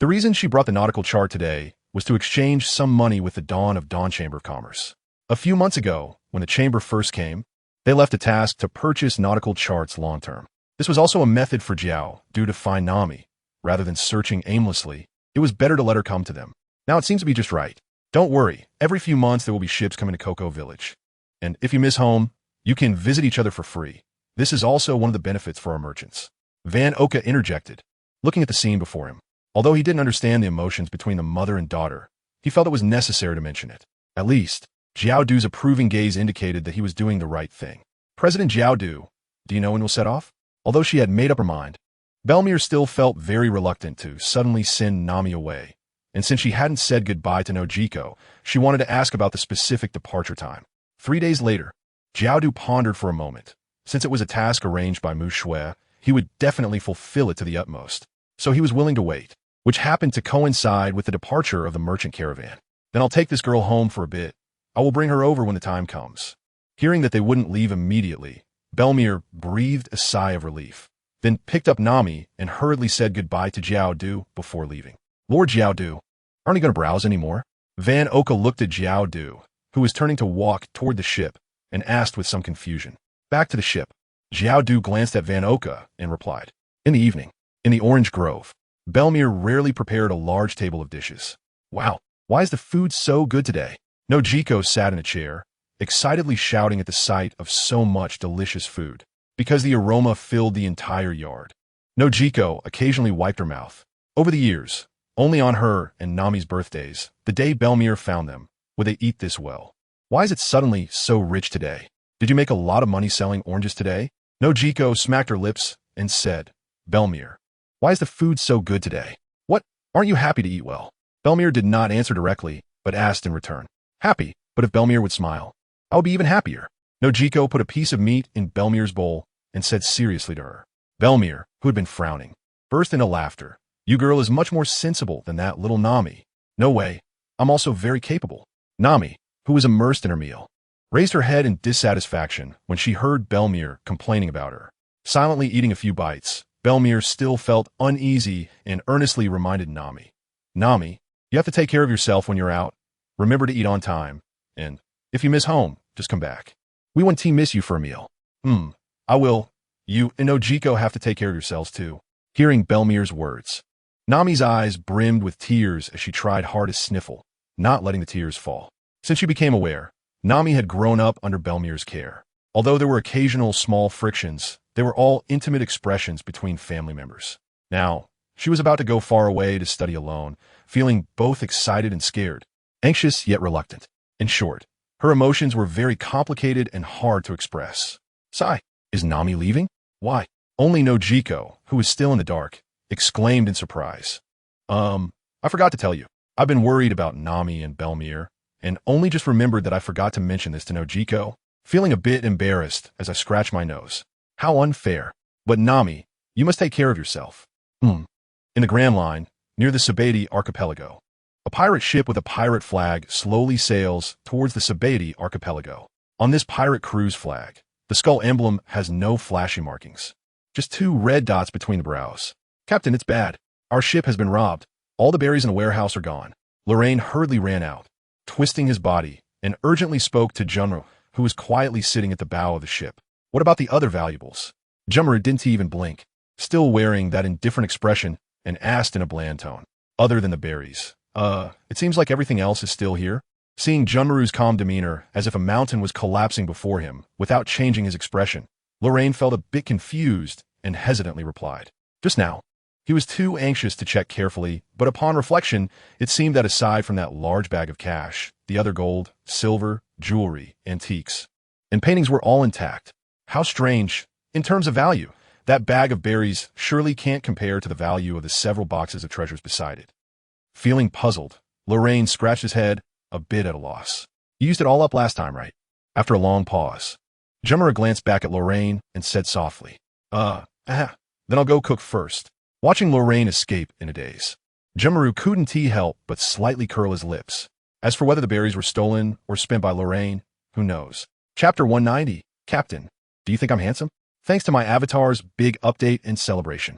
The reason she brought the nautical chart today was to exchange some money with the Dawn of Dawn Chamber of Commerce. A few months ago, when the chamber first came, they left a task to purchase nautical charts long-term. This was also a method for Jiaodu to find Nami. Rather than searching aimlessly, it was better to let her come to them. Now it seems to be just right. Don't worry, every few months there will be ships coming to Cocoa Village. And if you miss home, you can visit each other for free. This is also one of the benefits for our merchants. Van Oka interjected, looking at the scene before him. Although he didn't understand the emotions between the mother and daughter, he felt it was necessary to mention it. At least, Jiaodu's approving gaze indicated that he was doing the right thing. President Jiaodu, do you know when we'll set off? Although she had made up her mind, Belmer still felt very reluctant to suddenly send Nami away. And since she hadn't said goodbye to Nojiko, she wanted to ask about the specific departure time. 3 days later, Jiaodu pondered for a moment, Since it was a task arranged by Mu Shui, he would definitely fulfill it to the utmost. So he was willing to wait, which happened to coincide with the departure of the merchant caravan. Then I'll take this girl home for a bit. I will bring her over when the time comes. Hearing that they wouldn't leave immediately, Belmir breathed a sigh of relief, then picked up Nami and hurriedly said goodbye to Jiao Du before leaving. Lord Jiao Du, aren't you going to browse anymore? Van Oka looked at Jiao Du, who was turning to walk toward the ship, and asked with some confusion. Back to the ship. Jiao Du glanced at Van Oka and replied. In the evening, in the orange grove, Belmir rarely prepared a large table of dishes. Wow, why is the food so good today? Nojiko sat in a chair, excitedly shouting at the sight of so much delicious food, because the aroma filled the entire yard. Nojiko occasionally wiped her mouth. Over the years, only on her and Nami's birthdays, the day Belmir found them, would they eat this well. Why is it suddenly so rich today? Did you make a lot of money selling oranges today? Nojiko smacked her lips and said, Belmir, why is the food so good today? What, aren't you happy to eat well? Belmir did not answer directly, but asked in return. Happy, but if Belmir would smile, I would be even happier. Nojiko put a piece of meat in Belmir's bowl and said seriously to her. Belmir, who had been frowning, burst into laughter. You girl is much more sensible than that little Nami. No way, I'm also very capable. Nami, who was immersed in her meal, raised her head in dissatisfaction when she heard Belmir complaining about her. Silently eating a few bites, Belmir still felt uneasy and earnestly reminded Nami. Nami, you have to take care of yourself when you're out. Remember to eat on time, and if you miss home, just come back. We want to miss you for a meal. I will. You and Nojiko have to take care of yourselves too. Hearing Belmir's words, Nami's eyes brimmed with tears as she tried hard to sniffle, not letting the tears fall. Since she became aware, Nami had grown up under Belmir's care. Although there were occasional small frictions, they were all intimate expressions between family members. Now, she was about to go far away to study alone, feeling both excited and scared, anxious yet reluctant. In short, her emotions were very complicated and hard to express. Sigh, is Nami leaving? Why? Only Nojiko, who was still in the dark, exclaimed in surprise. I forgot to tell you. I've been worried about Nami and Belmir, and only just remembered that I forgot to mention this to Nojiko, feeling a bit embarrassed as I scratched my nose. How unfair. But Nami, you must take care of yourself. In the Grand Line, near the Sabeti archipelago, a pirate ship with a pirate flag slowly sails towards the Sabeti archipelago. On this pirate cruise flag, the skull emblem has no flashy markings, just 2 red dots between the brows. Captain, it's bad. Our ship has been robbed. All the berries in the warehouse are gone. Lorraine hurriedly ran out, twisting his body, and urgently spoke to Junro, who was quietly sitting at the bow of the ship. What about the other valuables? Junro didn't even blink, still wearing that indifferent expression, and asked in a bland tone. Other than the berries. It seems like everything else is still here. Seeing Junmaru's calm demeanor, as if a mountain was collapsing before him, without changing his expression, Lorraine felt a bit confused and hesitantly replied. Just now. He was too anxious to check carefully, but upon reflection, it seemed that aside from that large bag of cash, the other gold, silver, jewelry, antiques, and paintings were all intact. How strange. In terms of value, that bag of berries surely can't compare to the value of the several boxes of treasures beside it. Feeling puzzled, Lorraine scratched his head, a bit at a loss. You used it all up last time, right? After a long pause, Jumara glanced back at Lorraine and said softly, then I'll go cook first. Watching Lorraine escape in a daze, Jumaru couldn't help but slightly curl his lips. As for whether the berries were stolen or spent by Lorraine, who knows? Chapter 190, Captain, do you think I'm handsome? Thanks to my avatar's big update and celebration.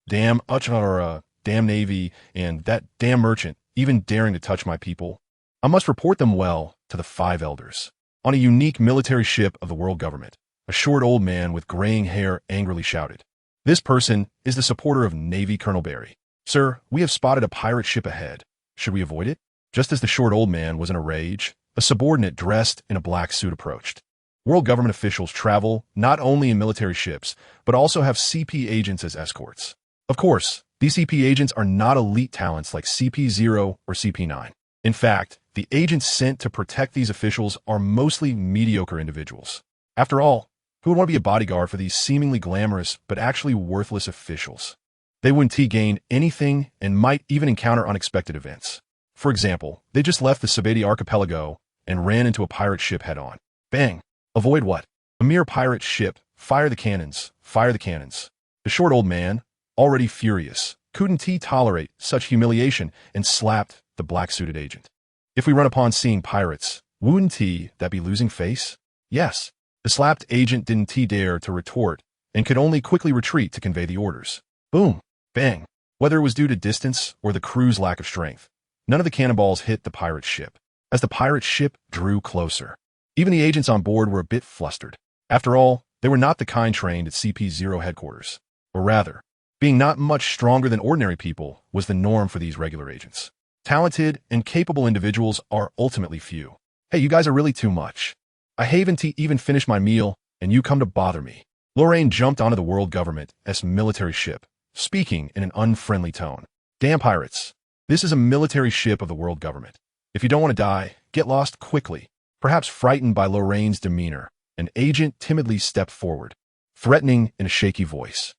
Damn Uchiha, damn Navy, and that damn merchant even daring to touch my people. I must report them well to the 5 elders. On a unique military ship of the world government, a short old man with graying hair angrily shouted. This person is the supporter of Navy Colonel Barry. Sir, we have spotted a pirate ship ahead. Should we avoid it? Just as the short old man was in a rage, a subordinate dressed in a black suit approached. World government officials travel not only in military ships, but also have CP agents as escorts. Of course, these CP agents are not elite talents like CP0 or CP9. In fact, the agents sent to protect these officials are mostly mediocre individuals. After all, who would want to be a bodyguard for these seemingly glamorous but actually worthless officials? They wouldn't gain anything and might even encounter unexpected events. For example, they just left the Sabeti archipelago and ran into a pirate ship head-on. Bang! Avoid what? A mere pirate ship Fire the cannons, fire the cannons. The short old man, already furious, couldn't he tolerate such humiliation and slapped the black-suited agent. If we run upon seeing pirates, wouldn't he that be losing face? Yes. The slapped agent didn't he dare to retort and could only quickly retreat to convey the orders. Boom. Bang. Whether it was due to distance or the crew's lack of strength, none of the cannonballs hit the pirate ship. As the pirate ship drew closer, even the agents on board were a bit flustered. After all, they were not the kind trained at CP0 headquarters. Or rather, being not much stronger than ordinary people was the norm for these regular agents. Talented and capable individuals are ultimately few. Hey, you guys are really too much. I haven't even finished my meal, and you come to bother me. Lorraine jumped onto the world government's military ship, speaking in an unfriendly tone. Damn pirates. This is a military ship of the world government. If you don't want to die, get lost quickly. Perhaps frightened by Lorraine's demeanor, an agent timidly stepped forward, threatening in a shaky voice.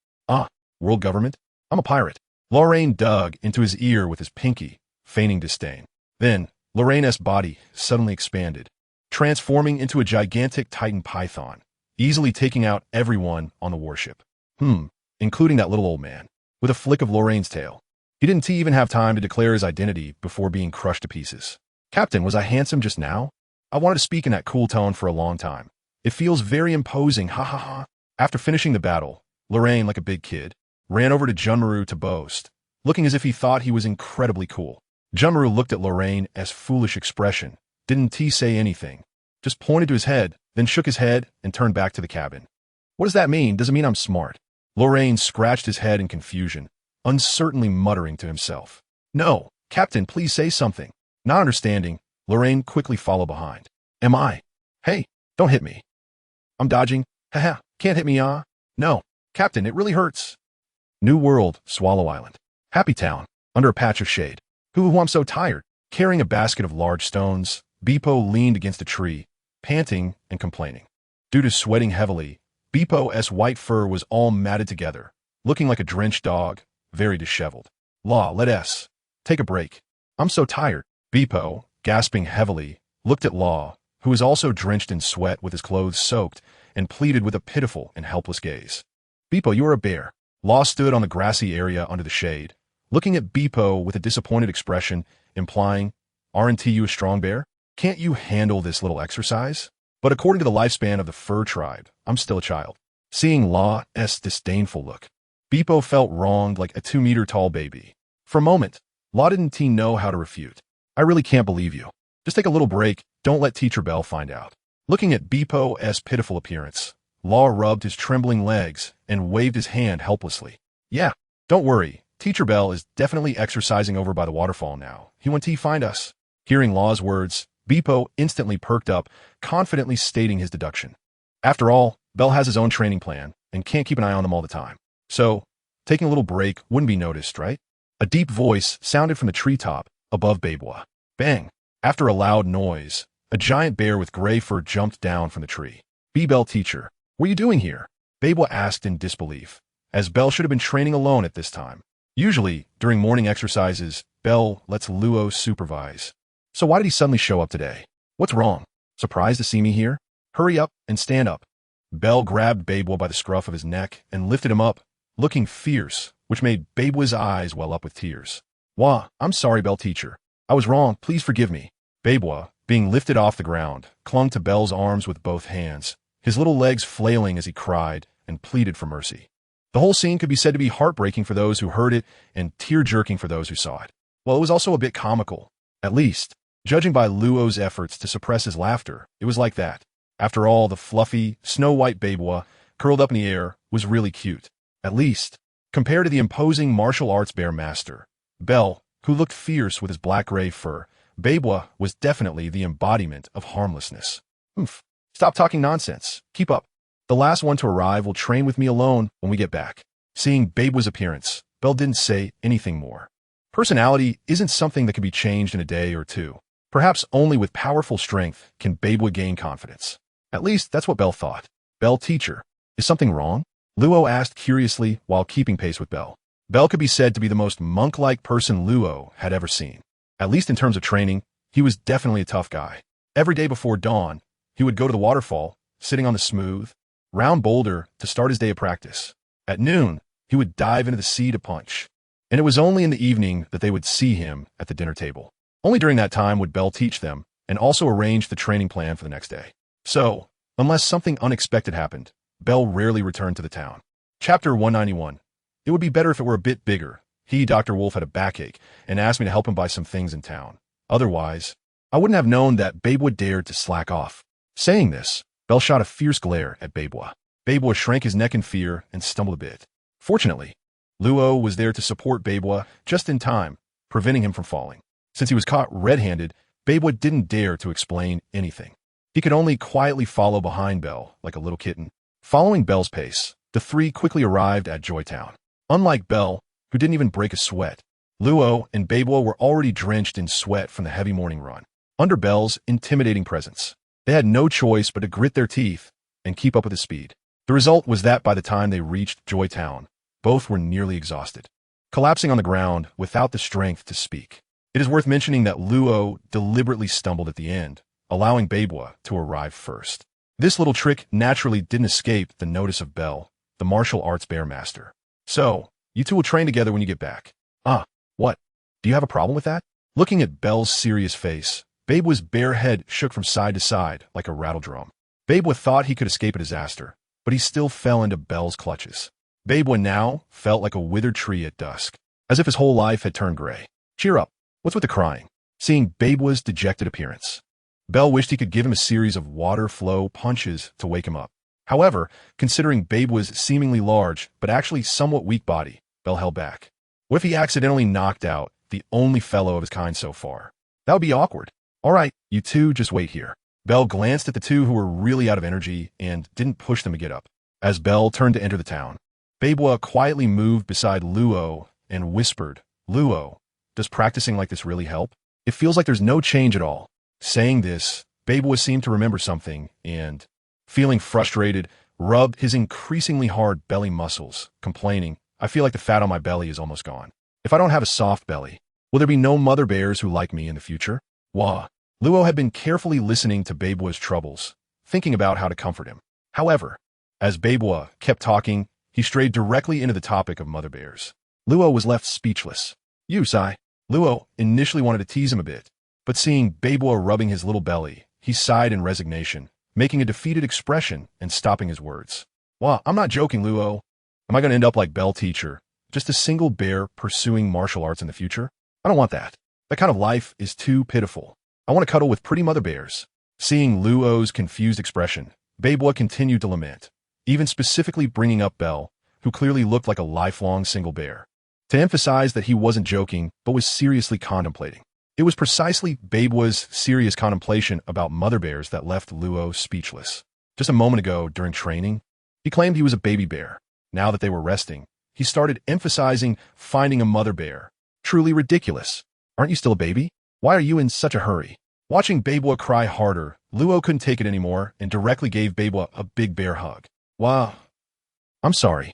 World government? I'm a pirate. Lorraine dug into his ear with his pinky, feigning disdain. Then, Lorraine's body suddenly expanded, transforming into a gigantic Titan python, easily taking out everyone on the warship. Including that little old man, with a flick of Lorraine's tail. He didn't even have time to declare his identity before being crushed to pieces. Captain, was I handsome just now? I wanted to speak in that cool tone for a long time. It feels very imposing, ha ha ha. After finishing the battle, Lorraine, like a big kid, ran over to Junmaru to boast, looking as if he thought he was incredibly cool. Junmaru looked at Lorraine's foolish expression, didn't he say anything, just pointed to his head, then shook his head and turned back to the cabin. What does that mean? Does it mean I'm smart? Lorraine scratched his head in confusion, uncertainly muttering to himself. No, Captain, please say something. Not understanding, Lorraine quickly followed behind. Am I? Hey, don't hit me. I'm dodging. Haha, can't hit me, No, Captain, it really hurts. New World, Swallow Island. Happy Town, under a patch of shade. I'm so tired. Carrying a basket of large stones, Beepo leaned against a tree, panting and complaining. Due to sweating heavily, Beepo's white fur was all matted together, looking like a drenched dog, very disheveled. Let's take a break. I'm so tired. Beepo, gasping heavily, looked at Law, who was also drenched in sweat with his clothes soaked, and pleaded with a pitiful and helpless gaze. Beepo, you are a bear. Law stood on the grassy area under the shade, looking at Beepo with a disappointed expression, implying, aren't you a strong bear? Can't you handle this little exercise? But according to the lifespan of the fur tribe, I'm still a child. Seeing Law's disdainful look, Beepo felt wronged like a 2-meter-tall baby. For a moment, Law didn't know how to refute. I really can't believe you. Just take a little break, don't let Teacher Bell find out. Looking at Beepo's pitiful appearance, Law rubbed his trembling legs and waved his hand helplessly. Yeah, don't worry, Teacher Bell is definitely exercising over by the waterfall now. He went to find us. Hearing Law's words, Beepo instantly perked up, confidently stating his deduction. After all, Bell has his own training plan and can't keep an eye on them all the time. So, taking a little break wouldn't be noticed, right? A deep voice sounded from the treetop above Babwa. Bang! After a loud noise, a giant bear with gray fur jumped down from the tree. Bell teacher, what are you doing here? Babwa asked in disbelief, as Bell should have been training alone at this time. Usually, during morning exercises, Bell lets Luo supervise. So why did he suddenly show up today? What's wrong? Surprised to see me here? Hurry up and stand up. Bell grabbed Babwa by the scruff of his neck and lifted him up, looking fierce, which made Babwa's eyes well up with tears. I'm sorry, Bell teacher. I was wrong, please forgive me. Babwa, being lifted off the ground, clung to Bell's arms with both hands, his little legs flailing as he cried and pleaded for mercy. The whole scene could be said to be heartbreaking for those who heard it and tear-jerking for those who saw it. Well, it was also a bit comical. At least, judging by Luo's efforts to suppress his laughter, it was like that. After all, the fluffy, snow-white Babwa, curled up in the air, was really cute. At least, compared to the imposing martial arts bear master, Bell, who looked fierce with his black-gray fur, Babwa was definitely the embodiment of harmlessness. Stop talking nonsense. Keep up. The last one to arrive will train with me alone when we get back. Seeing Babwa's appearance, Bell didn't say anything more. Personality isn't something that can be changed in a day or two. Perhaps only with powerful strength can Babwa gain confidence. At least that's what Bell thought. Bell teacher, is something wrong? Luo asked curiously while keeping pace with Bell. Bell could be said to be the most monk-like person Luo had ever seen. At least in terms of training, he was definitely a tough guy. Every day before dawn, he would go to the waterfall, sitting on the smooth, round boulder to start his day of practice. At noon, he would dive into the sea to punch. And it was only in the evening that they would see him at the dinner table. Only during that time would Bell teach them, and also arrange the training plan for the next day. So, unless something unexpected happened, Bell rarely returned to the town. Chapter 191. It would be better if it were a bit bigger. Dr. Wolf, had a backache and asked me to help him buy some things in town. Otherwise, I wouldn't have known that Babewa dared to slack off. Saying this, Bell shot a fierce glare at Babewa. Babewa shrank his neck in fear and stumbled a bit. Fortunately, Luo was there to support Babewa just in time, preventing him from falling. Since he was caught red-handed, Babewa didn't dare to explain anything. He could only quietly follow behind Bell like a little kitten. Following Bell's pace, the three quickly arrived at Joytown. Unlike Bell, who didn't even break a sweat, Luo and Babewa were already drenched in sweat from the heavy morning run. Under Bell's intimidating presence, they had no choice but to grit their teeth and keep up with his speed. The result was that by the time they reached Joytown, both were nearly exhausted, collapsing on the ground without the strength to speak. It is worth mentioning that Luo deliberately stumbled at the end, allowing Babewa to arrive first. This little trick naturally didn't escape the notice of Bell, the martial arts bear master. So, you two will train together when you get back. What? Do you have a problem with that? Looking at Bell's serious face, Babewa's bare head shook from side to side like a rattle drum. Babewa thought he could escape a disaster, but he still fell into Bell's clutches. Babewa now felt like a withered tree at dusk, as if his whole life had turned gray. Cheer up. What's with the crying? Seeing Babewa's dejected appearance, Bell wished he could give him a series of water flow punches to wake him up. However, considering Babewa's seemingly large but actually somewhat weak body, Bell held back. What if he accidentally knocked out the only fellow of his kind so far? That would be awkward. All right, you two just wait here. Bell glanced at the two who were really out of energy and didn't push them to get up. As Bell turned to enter the town, Babewa quietly moved beside Luo and whispered, "Luo, does practicing like this really help? It feels like there's no change at all." Saying this, Babewa seemed to remember something and, feeling frustrated, rubbed his increasingly hard belly muscles, complaining, "I feel like the fat on my belly is almost gone. If I don't have a soft belly, will there be no mother bears who like me in the future?" Wah. Luo had been carefully listening to Babewa's troubles, thinking about how to comfort him. However, as Babewa kept talking, he strayed directly into the topic of mother bears. Luo was left speechless. "You, Sai." Luo initially wanted to tease him a bit, but seeing Babewa rubbing his little belly, he sighed in resignation, making a defeated expression and stopping his words. "Wah, I'm not joking, Luo. Am I going to end up like Bell Teacher, just a single bear pursuing martial arts in the future? I don't want that. That kind of life is too pitiful. I want to cuddle with pretty mother bears." Seeing Luo's confused expression, Babewa continued to lament, even specifically bringing up Bell, who clearly looked like a lifelong single bear, to emphasize that he wasn't joking but was seriously contemplating. It was precisely Babewa's serious contemplation about mother bears that left Luo speechless. Just a moment ago, during training, he claimed he was a baby bear. Now that they were resting, he started emphasizing finding a mother bear. Truly ridiculous. Aren't you still a baby? Why are you in such a hurry? Watching Babewa cry harder, Luo couldn't take it anymore and directly gave Babewa a big bear hug. "Wow. I'm sorry.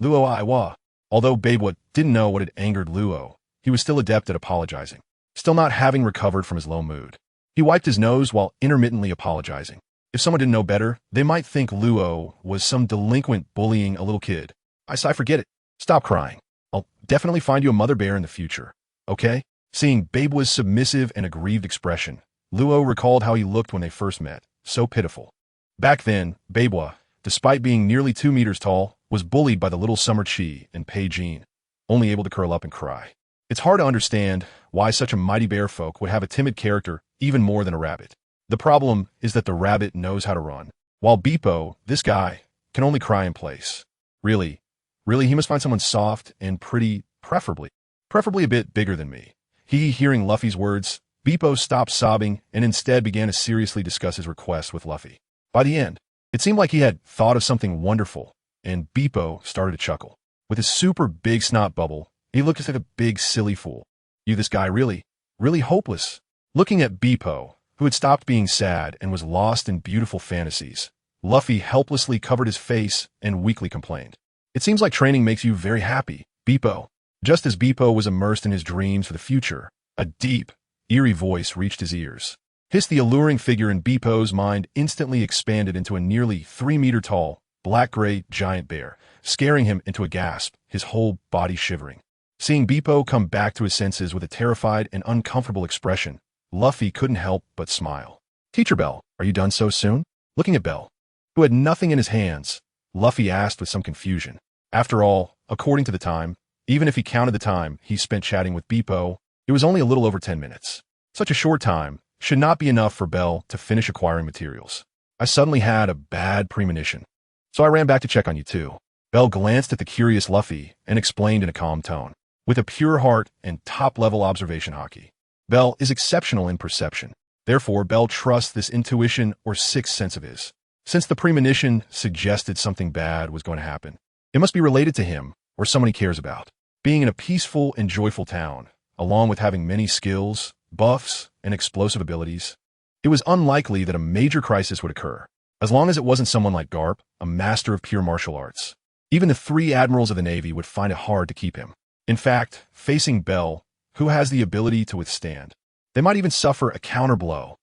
Luo, Although Babewa didn't know what had angered Luo, he was still adept at apologizing, still not having recovered from his low mood. He wiped his nose while intermittently apologizing. If someone didn't know better, they might think Luo was some delinquent bullying a little kid. "I forget it. Stop crying. I'll definitely find you a mother bear in the future. Okay?" Seeing Babewa's submissive and aggrieved expression, Luo recalled how he looked when they first met, so pitiful. Back then, Babewa, despite being nearly 2 meters tall, was bullied by the little Summer Chi and Pei Jean, only able to curl up and cry. It's hard to understand why such a mighty bear folk would have a timid character even more than a rabbit. The problem is that the rabbit knows how to run, while Beepo, this guy, can only cry in place. Really, he must find someone soft and pretty, preferably a bit bigger than me. Hearing Luffy's words, Beepo stopped sobbing and instead began to seriously discuss his request with Luffy. By the end, it seemed like he had thought of something wonderful, and Beepo started to chuckle. With his super big snot bubble, he looked like a big silly fool. "You, this guy, really hopeless." Looking at Beepo, who had stopped being sad and was lost in beautiful fantasies, Luffy helplessly covered his face and weakly complained. "It seems like training makes you very happy, Beepo." Just as Beepo was immersed in his dreams for the future, a deep, eerie voice reached his ears. Hissed the alluring figure, and Beepo's mind instantly expanded into a nearly 3-meter tall, black-gray giant bear, scaring him into a gasp, his whole body shivering. Seeing Beepo come back to his senses with a terrified and uncomfortable expression, Luffy couldn't help but smile. "Teacher Bell, are you done so soon?" Looking at Bell, who had nothing in his hands, Luffy asked with some confusion. After all, according to the time, even if he counted the time he spent chatting with Beepo, it was only a little over 10 minutes. Such a short time should not be enough for Bell to finish acquiring materials. "I suddenly had a bad premonition, so I ran back to check on you too." Bell glanced at the curious Luffy and explained in a calm tone. With a pure heart and top-level observation haki, Bell is exceptional in perception. Therefore, Bell trusts this intuition or sixth sense of his. Since the premonition suggested something bad was going to happen, it must be related to him or someone he cares about. Being in a peaceful and joyful town, along with having many skills, buffs, and explosive abilities, it was unlikely that a major crisis would occur, as long as it wasn't someone like Garp, a master of pure martial arts. Even the 3 admirals of the Navy would find it hard to keep him. In fact, facing Bell, who has the ability to withstand, they might even suffer a counter-blow.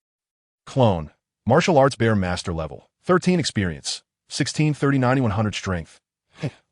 Clone, martial arts bear master level, 13 experience, 16 30 90 100 strength.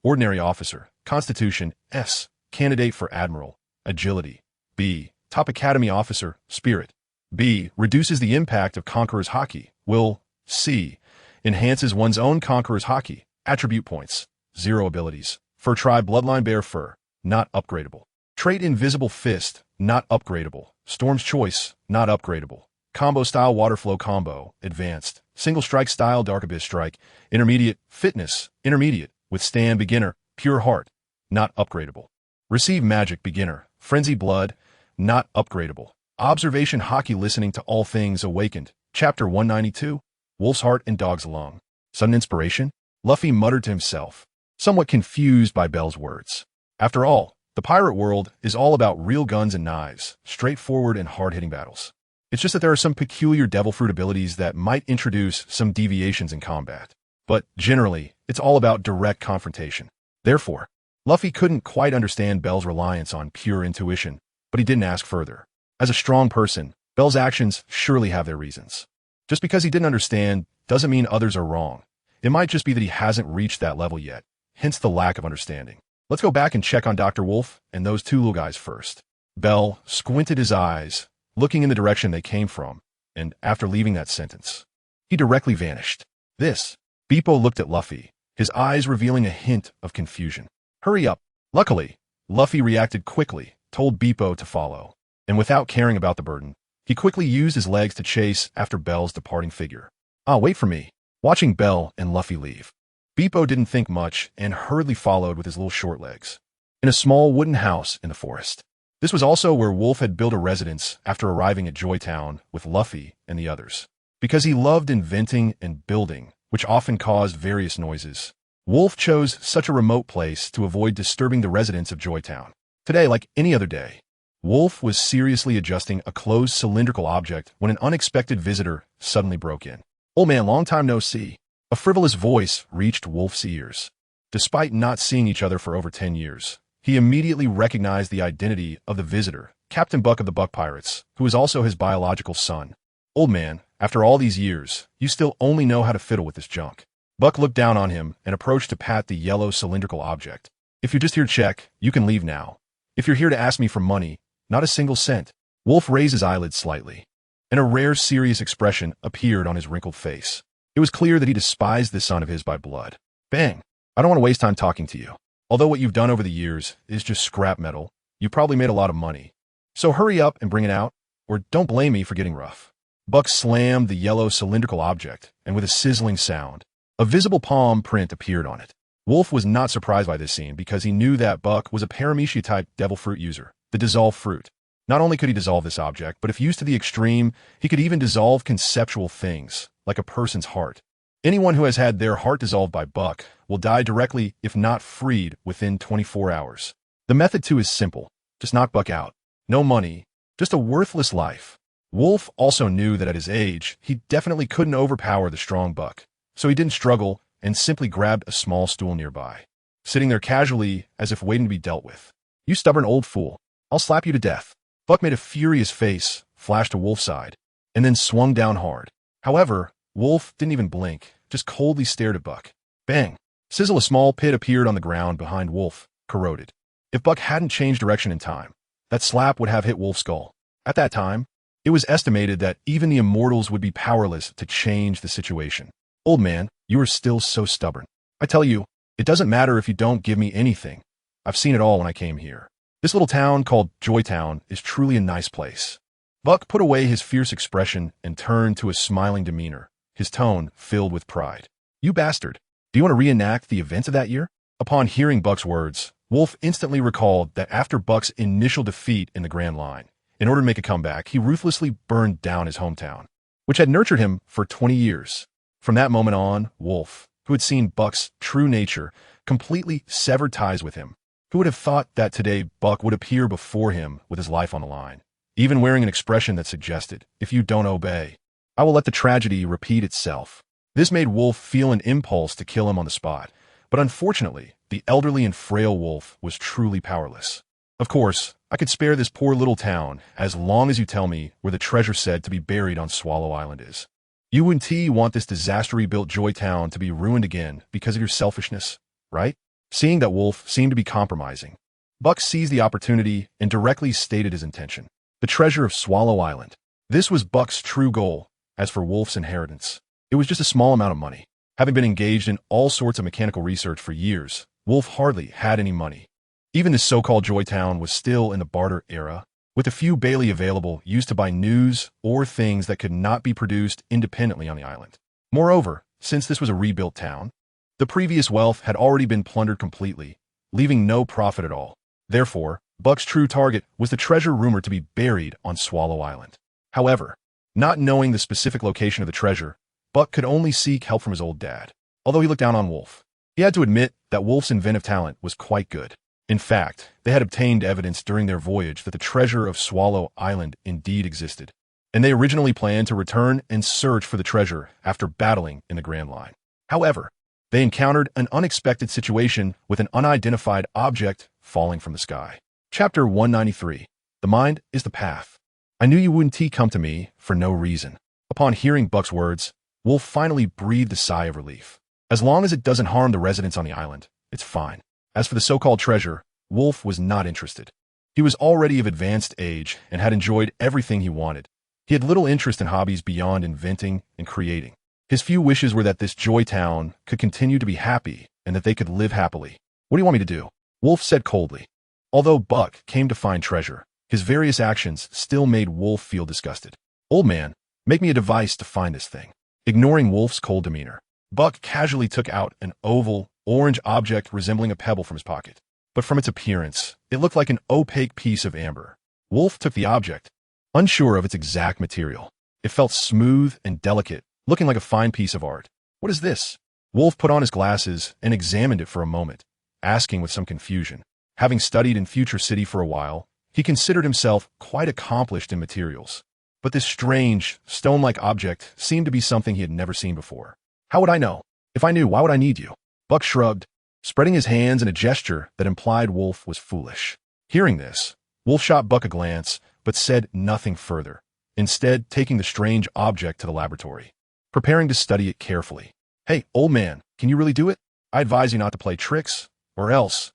Ordinary officer, constitution, S, candidate for admiral, agility. B, top academy officer, spirit. B, reduces the impact of conqueror's haki, will. C, enhances one's own conqueror's haki, attribute points, 0 abilities. Fur tribe bloodline bear fur, not upgradable. Trait invisible fist, not upgradable. Storm's choice, not upgradable. Combo style water flow combo, advanced. Single strike style dark abyss strike, intermediate. Fitness, intermediate. Withstand beginner, pure heart, not upgradable. Receive magic beginner, frenzy blood, not upgradable. Observation haki listening to all things awakened. Chapter 192, Wolf's Heart and Dog's Lung. Sudden inspiration? Luffy muttered to himself, somewhat confused by Bell's words. After all, the pirate world is all about real guns and knives, straightforward and hard-hitting battles. It's just that there are some peculiar devil fruit abilities that might introduce some deviations in combat. But generally, it's all about direct confrontation. Therefore, Luffy couldn't quite understand Bell's reliance on pure intuition, but he didn't ask further. As a strong person, Bell's actions surely have their reasons. Just because he didn't understand doesn't mean others are wrong. It might just be that he hasn't reached that level yet, hence the lack of understanding. Let's go back and check on Dr. Wolf and those 2 little guys first. Bell squinted his eyes, looking in the direction they came from, and after leaving that sentence, he directly vanished. This. Beepo looked at Luffy, his eyes revealing a hint of confusion. "Hurry up." Luckily, Luffy reacted quickly, told Beepo to follow, and without caring about the burden, he quickly used his legs to chase after Bell's departing figure. "Ah, wait for me." Watching Bell and Luffy leave, Beepo didn't think much and hurriedly followed with his little short legs. In a small wooden house in the forest. This was also where Wolf had built a residence after arriving at Joytown with Luffy and the others. Because he loved inventing and building, which often caused various noises, Wolf chose such a remote place to avoid disturbing the residents of Joytown. Today, like any other day, Wolf was seriously adjusting a closed cylindrical object when an unexpected visitor suddenly broke in. "Old man, long time no see." A frivolous voice reached Wolf's ears. Despite not seeing each other for over 10 years, he immediately recognized the identity of the visitor, Captain Buck of the Buck Pirates, who was also his biological son. "Old man, after all these years, you still only know how to fiddle with this junk." Buck looked down on him and approached to pat the yellow cylindrical object. "If you're just here to check, you can leave now. If you're here to ask me for money, not a single cent." Wolf raised his eyelids slightly, and a rare serious expression appeared on his wrinkled face. It was clear that he despised this son of his by blood. "Bang! I don't want to waste time talking to you. Although what you've done over the years is just scrap metal, you probably made a lot of money. So hurry up and bring it out, or don't blame me for getting rough." Buck slammed the yellow cylindrical object, and with a sizzling sound, a visible palm print appeared on it. Wolf was not surprised by this scene because he knew that Buck was a Paramecia-type devil fruit user, the dissolve fruit. Not only could he dissolve this object, but if used to the extreme, he could even dissolve conceptual things, like a person's heart. Anyone who has had their heart dissolved by Buck will die directly if not freed within 24 hours. The method too is simple. Just knock Buck out. No money, just a worthless life. Wolf also knew that at his age, he definitely couldn't overpower the strong Buck, so he didn't struggle and simply grabbed a small stool nearby, sitting there casually as if waiting to be dealt with. "You stubborn old fool. I'll slap you to death." Buck made a furious face, flashed to Wolf's side, and then swung down hard. However, Wolf didn't even blink, just coldly stared at Buck. Bang! Sizzle, a small pit appeared on the ground behind Wolf, corroded. If Buck hadn't changed direction in time, that slap would have hit Wolf's skull. At that time, it was estimated that even the immortals would be powerless to change the situation. Old man, you are still so stubborn. I tell you, it doesn't matter if you don't give me anything. I've seen it all when I came here. This little town called Joytown is truly a nice place. Buck put away his fierce expression and turned to a smiling demeanor, his tone filled with pride. You bastard, do you want to reenact the events of that year? Upon hearing Buck's words, Wolf instantly recalled that after Buck's initial defeat in the Grand Line, in order to make a comeback, he ruthlessly burned down his hometown, which had nurtured him for 20 years. From that moment on, Wolf, who had seen Buck's true nature, completely severed ties with him. Who would have thought that today Buck would appear before him with his life on the line, even wearing an expression that suggested, if you don't obey, I will let the tragedy repeat itself. This made Wolf feel an impulse to kill him on the spot, but unfortunately, the elderly and frail Wolf was truly powerless. Of course, I could spare this poor little town as long as you tell me where the treasure said to be buried on Swallow Island is. You and T want this disaster built Joy Town to be ruined again because of your selfishness, right? Seeing that Wolf seemed to be compromising, Buck seized the opportunity and directly stated his intention. The treasure of Swallow Island. This was Buck's true goal. As for Wolf's inheritance, it was just a small amount of money. Having been engaged in all sorts of mechanical research for years, Wolf hardly had any money. Even this so-called Joy Town was still in the barter era, with a few Bailey available used to buy news or things that could not be produced independently on the island. Moreover, since this was a rebuilt town, the previous wealth had already been plundered completely, leaving no profit at all. Therefore, Buck's true target was the treasure rumored to be buried on Swallow Island. However, not knowing the specific location of the treasure, Buck could only seek help from his old dad. Although he looked down on Wolf, he had to admit that Wolf's inventive talent was quite good. In fact, they had obtained evidence during their voyage that the treasure of Swallow Island indeed existed, and they originally planned to return and search for the treasure after battling in the Grand Line. However, they encountered an unexpected situation with an unidentified object falling from the sky. Chapter 193. The Mind is the Path. I knew you wouldn't come to me for no reason. Upon hearing Buck's words, Wolf finally breathed a sigh of relief. As long as it doesn't harm the residents on the island, it's fine. As for the so-called treasure, Wolf was not interested. He was already of advanced age and had enjoyed everything he wanted. He had little interest in hobbies beyond inventing and creating. His few wishes were that this Joy Town could continue to be happy and that they could live happily. What do you want me to do? Wolf said coldly. Although Buck came to find treasure, his various actions still made Wolf feel disgusted. Old man, make me a device to find this thing. Ignoring Wolf's cold demeanor, Buck casually took out an oval, orange object resembling a pebble from his pocket. But from its appearance, it looked like an opaque piece of amber. Wolf took the object, unsure of its exact material. It felt smooth and delicate, looking like a fine piece of art. What is this? Wolf put on his glasses and examined it for a moment, asking with some confusion. Having studied in Future City for a while, he considered himself quite accomplished in materials. But this strange, stone-like object seemed to be something he had never seen before. How would I know? If I knew, why would I need you? Buck shrugged, spreading his hands in a gesture that implied Wolf was foolish. Hearing this, Wolf shot Buck a glance, but said nothing further, instead taking the strange object to the laboratory, preparing to study it carefully. Hey, old man, can you really do it? I advise you not to play tricks, or else.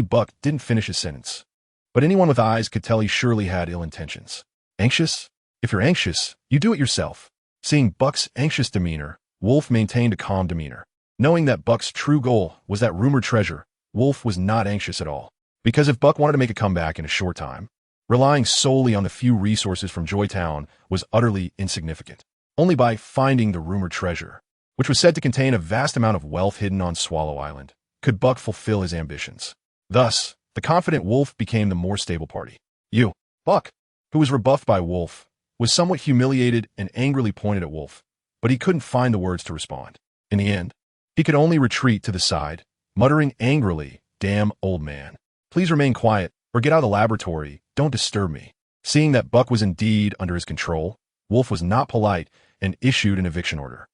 Buck didn't finish his sentence. But anyone with eyes could tell he surely had ill intentions. Anxious? If you're anxious, you do it yourself. Seeing Buck's anxious demeanor, Wolf maintained a calm demeanor. Knowing that Buck's true goal was that rumored treasure, Wolf was not anxious at all. Because if Buck wanted to make a comeback in a short time, relying solely on the few resources from Joy Town was utterly insignificant. Only by finding the rumored treasure, which was said to contain a vast amount of wealth hidden on Swallow Island, could Buck fulfill his ambitions. Thus, the confident Wolf became the more stable party. You, Buck, who was rebuffed by Wolf, was somewhat humiliated and angrily pointed at Wolf, but he couldn't find the words to respond. In the end, he could only retreat to the side, muttering angrily, "Damn old man. Please remain quiet, or get out of the laboratory, don't disturb me." Seeing that Buck was indeed under his control, Wolf was not polite and issued an eviction order.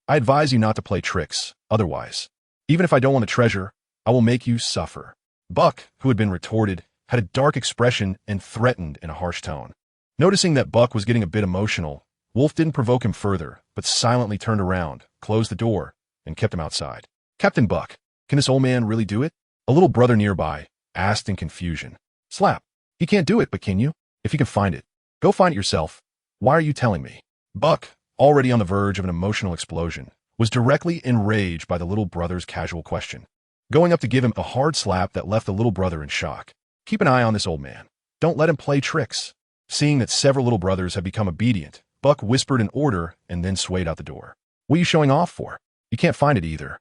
I advise you not to play tricks, otherwise, even if I don't want a treasure, I will make you suffer. Buck, who had been retorted, had a dark expression and threatened in a harsh tone. Noticing that Buck was getting a bit emotional, Wolf didn't provoke him further, but silently turned around, closed the door, and kept him outside. Captain Buck, can this old man really do it? A little brother nearby asked in confusion. Slap. He can't do it, but can you? If you can find it, go find it yourself. Why are you telling me? Buck, already on the verge of an emotional explosion, was directly enraged by the little brother's casual question, going up to give him a hard slap that left the little brother in shock. Keep an eye on this old man. Don't let him play tricks. Seeing that several little brothers had become obedient, Buck whispered an order and then swayed out the door. What are you showing off for? You can't find it either.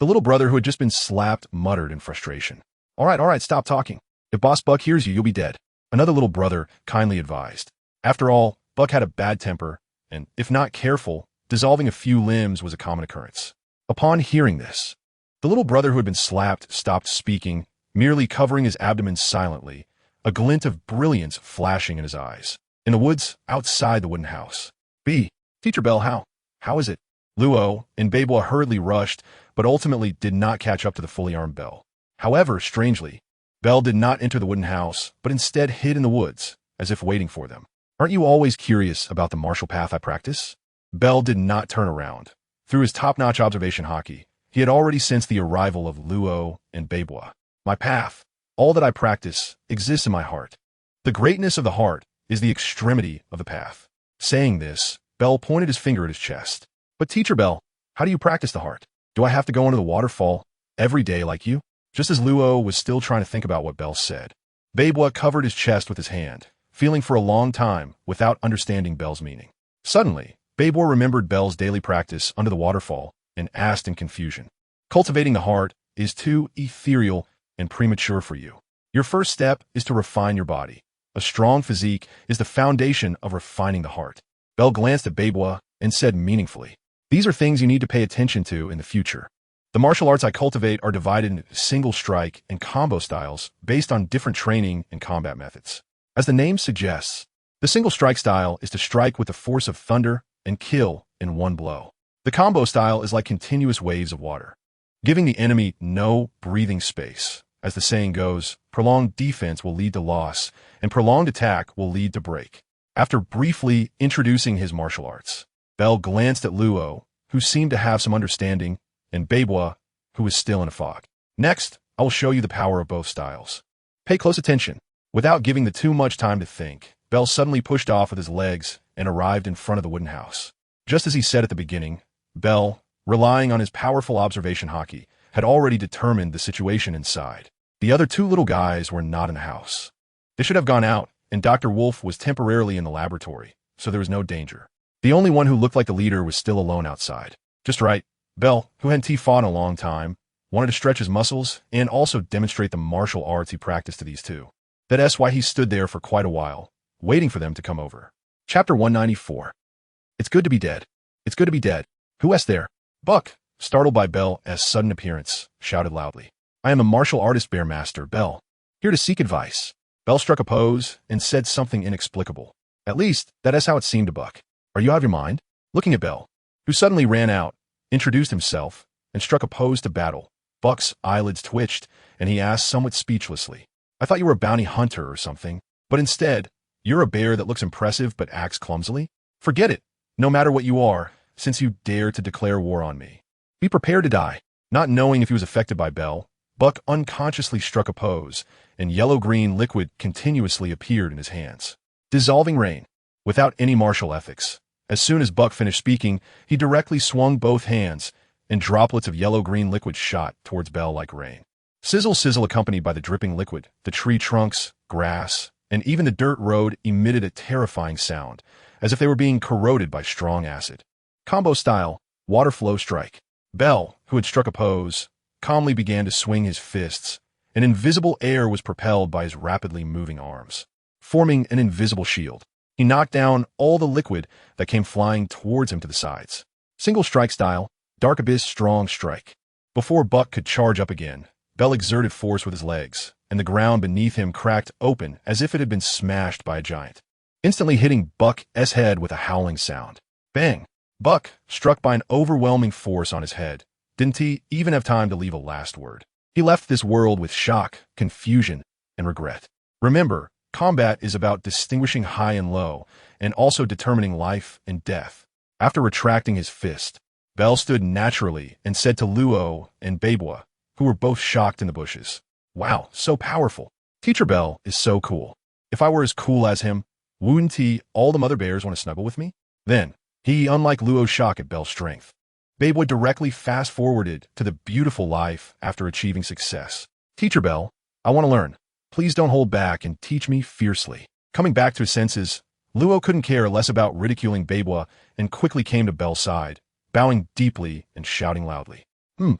The little brother who had just been slapped muttered in frustration. All right, stop talking. If Boss Buck hears you, you'll be dead. Another little brother kindly advised. After all, Buck had a bad temper, and if not careful, dissolving a few limbs was a common occurrence. Upon hearing this, the little brother who had been slapped stopped speaking, merely covering his abdomen silently, a glint of brilliance flashing in his eyes. In the woods, outside the wooden house. Teacher Bell, how is it? Luo and Babua hurriedly rushed, but ultimately did not catch up to the fully armed Bell. However, strangely, Bell did not enter the wooden house, but instead hid in the woods, as if waiting for them. Aren't you always curious about the martial path I practice? Bell did not turn around. Through his top-notch observation haki, he had already sensed the arrival of Luo and Babua. My path, all that I practice, exists in my heart. The greatness of the heart is the extremity of the path. Saying this, Bell pointed his finger at his chest. But Teacher Bell, how do you practice the heart? Do I have to go into the waterfall every day like you? Just as Luo was still trying to think about what Bell said, Babua covered his chest with his hand, feeling for a long time without understanding Bell's meaning. Suddenly, Babua remembered Bell's daily practice under the waterfall and asked in confusion. Cultivating the heart is too ethereal and premature for you. Your first step is to refine your body. A strong physique is the foundation of refining the heart. Bell glanced at Babua and said meaningfully, these are things you need to pay attention to in the future. The martial arts I cultivate are divided into single strike and combo styles based on different training and combat methods. As the name suggests, the single strike style is to strike with the force of thunder and kill in one blow. The combo style is like continuous waves of water, giving the enemy no breathing space. As the saying goes, prolonged defense will lead to loss, and prolonged attack will lead to break. After briefly introducing his martial arts, Bell glanced at Luo, who seemed to have some understanding, and Babua, who was still in a fog. Next, I will show you the power of both styles. Pay close attention. Without giving the too much time to think, Bell suddenly pushed off with his legs and arrived in front of the wooden house. Just as he said at the beginning, Bell, relying on his powerful observation haki, had already determined the situation inside. The other two little guys were not in the house. They should have gone out, and Dr. Wolf was temporarily in the laboratory, so there was no danger. The only one who looked like the leader was still alone outside. Just right. Bell, who hadn't fought in a long time, wanted to stretch his muscles and also demonstrate the martial arts he practiced to these two. That's why he stood there for quite a while, waiting for them to come over. Chapter 194. It's good to be dead. It's good to be dead. Who is there? Buck, startled by Bell's sudden appearance, shouted loudly. I am a martial artist, Bear Master Bell, here to seek advice. Bell struck a pose and said something inexplicable. At least, that is how it seemed to Buck. Are you out of your mind? Looking at Bell, who suddenly ran out, introduced himself, and struck a pose to battle. Buck's eyelids twitched, and he asked somewhat speechlessly, I thought you were a bounty hunter or something, but instead, you're a bear that looks impressive but acts clumsily? Forget it, no matter what you are, since you dare to declare war on me. Be prepared to die. Not knowing if he was affected by Bell, Buck unconsciously struck a pose, and yellow-green liquid continuously appeared in his hands. Dissolving rain. Without any martial ethics. As soon as Buck finished speaking, he directly swung both hands, and droplets of yellow-green liquid shot towards Bell like rain. Sizzle, sizzle, accompanied by the dripping liquid, the tree trunks, grass, and even the dirt road emitted a terrifying sound, as if they were being corroded by strong acid. Combo style, water flow strike. Bell, who had struck a pose, calmly began to swing his fists, and invisible air was propelled by his rapidly moving arms, forming an invisible shield. He knocked down all the liquid that came flying towards him to the sides. Single strike style, dark abyss strong strike. Before Buck could charge up again, Bell exerted force with his legs, and the ground beneath him cracked open as if it had been smashed by a giant, instantly hitting Buck's head with a howling sound. Bang! Buck, struck by an overwhelming force on his head, didn't he even have time to leave a last word. He left this world with shock, confusion, and regret. Remember, Combat is about distinguishing high and low, and also determining life and death. After retracting his fist, Bell stood naturally and said to Luo and Babua, who were both shocked in the bushes, "Wow, so powerful. Teacher Bell is so cool. If I were as cool as him, wouldn't all the mother bears want to snuggle with me?" Then, unlike Luo's shock at Bell's strength, Babua directly fast-forwarded to the beautiful life after achieving success. "Teacher Bell, I want to learn. Please don't hold back and teach me fiercely." Coming back to his senses, Luo couldn't care less about ridiculing Babua and quickly came to Bell's side, bowing deeply and shouting loudly.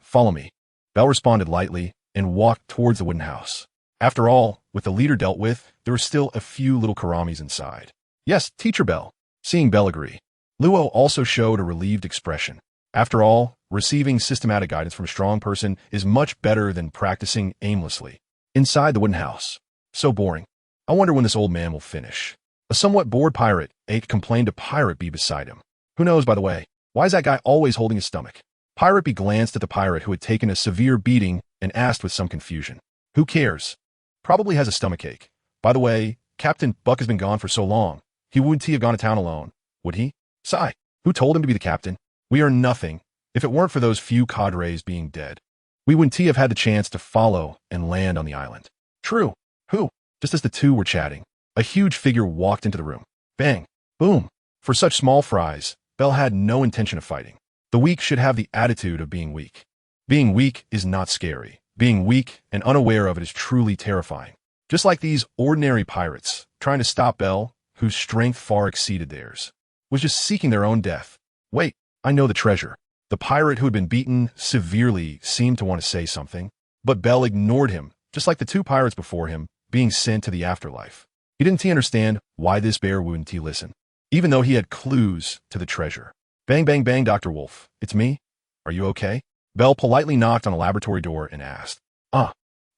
Follow me." Bell responded lightly and walked towards the wooden house. After all, with the leader dealt with, there were still a few little Karamis inside. "Yes, Teacher Bell." Seeing Bell agree, Luo also showed a relieved expression. After all, receiving systematic guidance from a strong person is much better than practicing aimlessly. Inside the wooden house. "So boring. I wonder when this old man will finish." A somewhat bored pirate, complained to Pirate B beside him. "Who knows, by the way, why is that guy always holding his stomach?" Pirate B glanced at the pirate who had taken a severe beating and asked with some confusion. "Who cares? Probably has a stomachache. By the way, Captain Buck has been gone for so long. He wouldn't have gone to town alone, would he? Sigh. Who told him to be the captain? We are nothing. If it weren't for those few cadres being dead, we wouldn't have had the chance to follow and land on the island." "True. Who?" Just as the two were chatting, a huge figure walked into the room. Bang. Boom. For such small fries, Bell had no intention of fighting. The weak should have the attitude of being weak. Being weak is not scary. Being weak and unaware of it is truly terrifying. Just like these ordinary pirates, trying to stop Bell, whose strength far exceeded theirs, was just seeking their own death. "Wait, I know the treasure." The pirate who had been beaten severely seemed to want to say something, but Bell ignored him, just like the two pirates before him, being sent to the afterlife. He didn't understand why this bear wouldn't listen, even though he had clues to the treasure. "Bang, bang, bang, Dr. Wolf. It's me. Are you okay?" Bell politely knocked on a laboratory door and asked.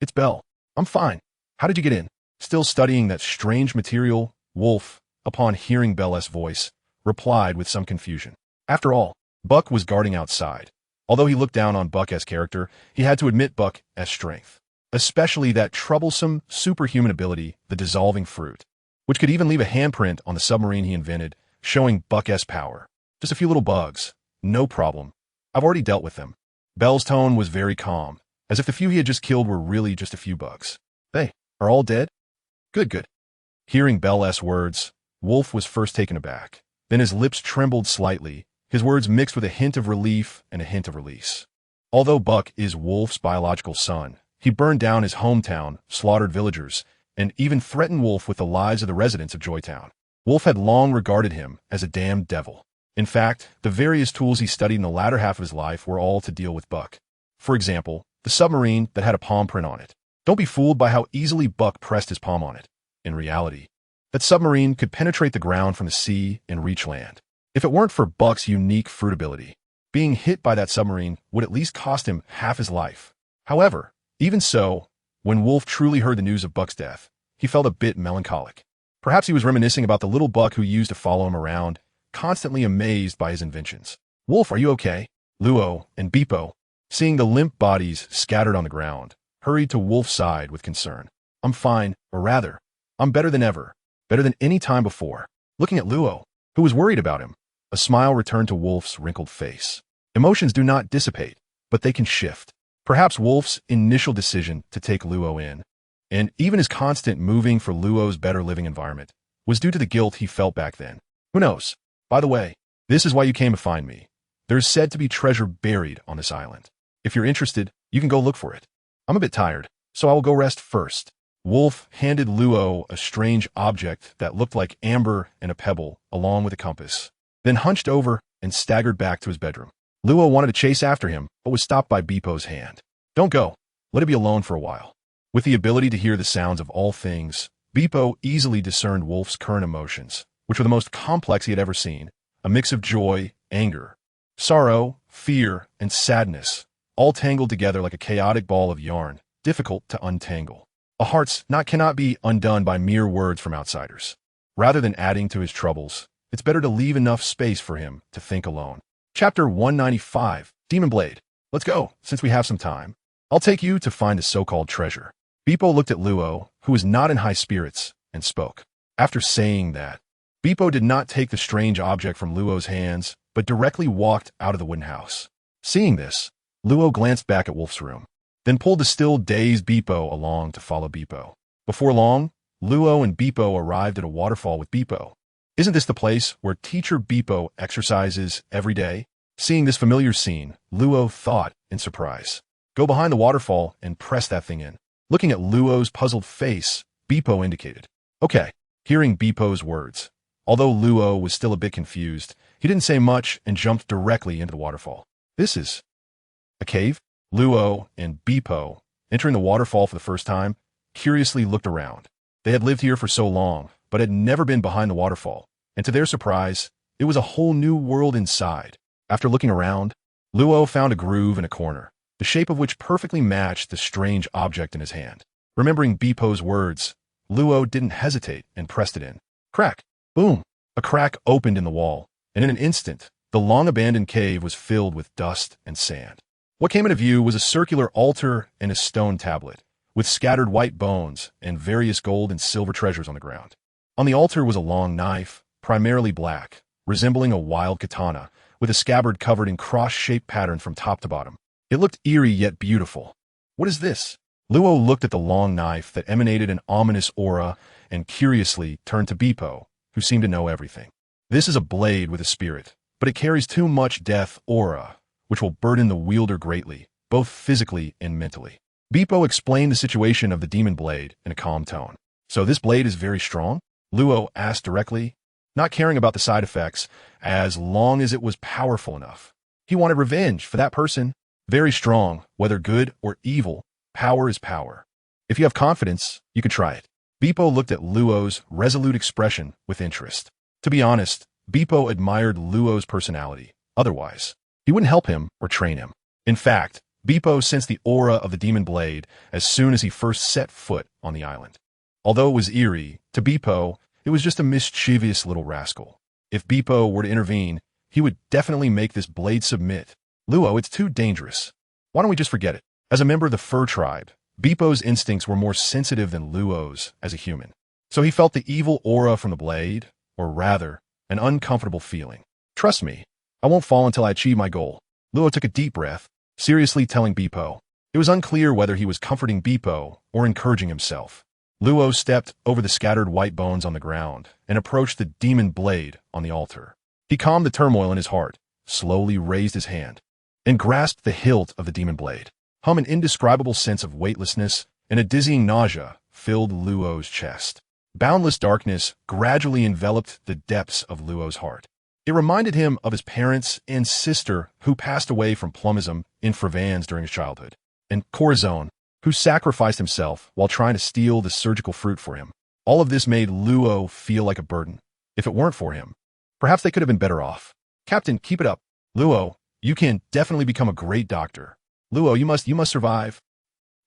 It's Bell. I'm fine. How did you get in?" Still studying that strange material, Wolf, upon hearing Bell's voice, replied with some confusion. After all, Buck was guarding outside. Although he looked down on Buck's character, he had to admit Buck's strength, especially that troublesome, superhuman ability, the dissolving fruit, which could even leave a handprint on the submarine he invented, showing Buck's power. "Just a few little bugs. No problem. I've already dealt with them." Bell's tone was very calm, as if the few he had just killed were really just a few bugs. "They are all dead? Good. Hearing Bell's words, Wolf was first taken aback. Then his lips trembled slightly, his words mixed with a hint of relief and a hint of release. Although Buck is Wolf's biological son, he burned down his hometown, slaughtered villagers, and even threatened Wolf with the lives of the residents of Joytown. Wolf had long regarded him as a damned devil. In fact, the various tools he studied in the latter half of his life were all to deal with Buck. For example, the submarine that had a palm print on it. Don't be fooled by how easily Buck pressed his palm on it. In reality, that submarine could penetrate the ground from the sea and reach land. If it weren't for Buck's unique fruit ability, being hit by that submarine would at least cost him half his life. However, even so, when Wolf truly heard the news of Buck's death, he felt a bit melancholic. Perhaps he was reminiscing about the little Buck who used to follow him around, constantly amazed by his inventions. "Wolf, are you okay?" Luo and Beepo, seeing the limp bodies scattered on the ground, hurried to Wolf's side with concern. "I'm fine, or rather, I'm better than ever, better than any time before." Looking at Luo, who was worried about him, a smile returned to Wolf's wrinkled face. Emotions do not dissipate, but they can shift. Perhaps Wolf's initial decision to take Luo in, and even his constant moving for Luo's better living environment, was due to the guilt he felt back then. Who knows? By the way, this is why you came to find me. There is said to be treasure buried on this island. If you're interested, you can go look for it. I'm a bit tired, so I will go rest first. Wolf handed Luo a strange object that looked like amber and a pebble, along with a compass, then hunched over and staggered back to his bedroom. Luo wanted to chase after him, but was stopped by Beepo's hand. "Don't go. Let it be alone for a while." With the ability to hear the sounds of all things, Beepo easily discerned Wolf's current emotions, which were the most complex he had ever seen, a mix of joy, anger, sorrow, fear, and sadness, all tangled together like a chaotic ball of yarn, difficult to untangle. A heart's knot cannot be undone by mere words from outsiders. Rather than adding to his troubles, it's better to leave enough space for him to think alone. Chapter 195, Demon Blade. Let's go, since we have some time. I'll take you to find the so-called treasure. Beepo looked at Luo, who was not in high spirits, and spoke. After saying that, Beepo did not take the strange object from Luo's hands, but directly walked out of the wooden house. Seeing this, Luo glanced back at Wolf's room, then pulled the still dazed Beepo along to follow Beepo. Before long, Luo and Beepo arrived at a waterfall with Beepo. Isn't this the place where Teacher Beepo exercises every day? Seeing this familiar scene, Luo thought in surprise. Go behind the waterfall and press that thing in. Looking at Luo's puzzled face, Beepo indicated. Okay. Hearing Beepo's words, although Luo was still a bit confused, he didn't say much and jumped directly into the waterfall. This is a cave? Luo and Beepo, entering the waterfall for the first time, curiously looked around. They had lived here for so long, but had never been behind the waterfall, and to their surprise, it was a whole new world inside. After looking around, Luo found a groove in a corner, the shape of which perfectly matched the strange object in his hand. Remembering Beepo's words, Luo didn't hesitate and pressed it in. Crack! Boom! A crack opened in the wall, and in an instant, the long-abandoned cave was filled with dust and sand. What came into view was a circular altar and a stone tablet, with scattered white bones and various gold and silver treasures on the ground. On the altar was a long knife, primarily black, resembling a wild katana, with a scabbard covered in cross-shaped pattern from top to bottom. It looked eerie yet beautiful. What is this? Luo looked at the long knife that emanated an ominous aura and curiously turned to Beepo, who seemed to know everything. This is a blade with a spirit, but it carries too much death aura, which will burden the wielder greatly, both physically and mentally. Beepo explained the situation of the demon blade in a calm tone. So this blade is very strong? Luo asked directly, not caring about the side effects, as long as it was powerful enough. He wanted revenge for that person. Very strong, whether good or evil. Power is power. If you have confidence, you can try it. Beepo looked at Luo's resolute expression with interest. To be honest, Beepo admired Luo's personality. Otherwise, he wouldn't help him or train him. In fact, Beepo sensed the aura of the demon blade as soon as he first set foot on the island. Although it was eerie, to Beepo, it was just a mischievous little rascal. If Beepo were to intervene, he would definitely make this blade submit. Luo, it's too dangerous. Why don't we just forget it? As a member of the fur tribe, Beepo's instincts were more sensitive than Luo's as a human. So he felt the evil aura from the blade, or rather, an uncomfortable feeling. Trust me, I won't fall until I achieve my goal. Luo took a deep breath, seriously telling Beepo. It was unclear whether he was comforting Beepo or encouraging himself. Luo stepped over the scattered white bones on the ground and approached the demon blade on the altar. He calmed the turmoil in his heart, slowly raised his hand, and grasped the hilt of the demon blade. An indescribable sense of weightlessness and a dizzying nausea filled Luo's chest. Boundless darkness gradually enveloped the depths of Luo's heart. It reminded him of his parents and sister who passed away from plumbism in Fravans during his childhood, and Corazon, who sacrificed himself while trying to steal the surgical fruit for him. All of this made Luo feel like a burden. If it weren't for him, perhaps they could have been better off. Captain, keep it up. Luo, you can definitely become a great doctor. Luo, you must survive.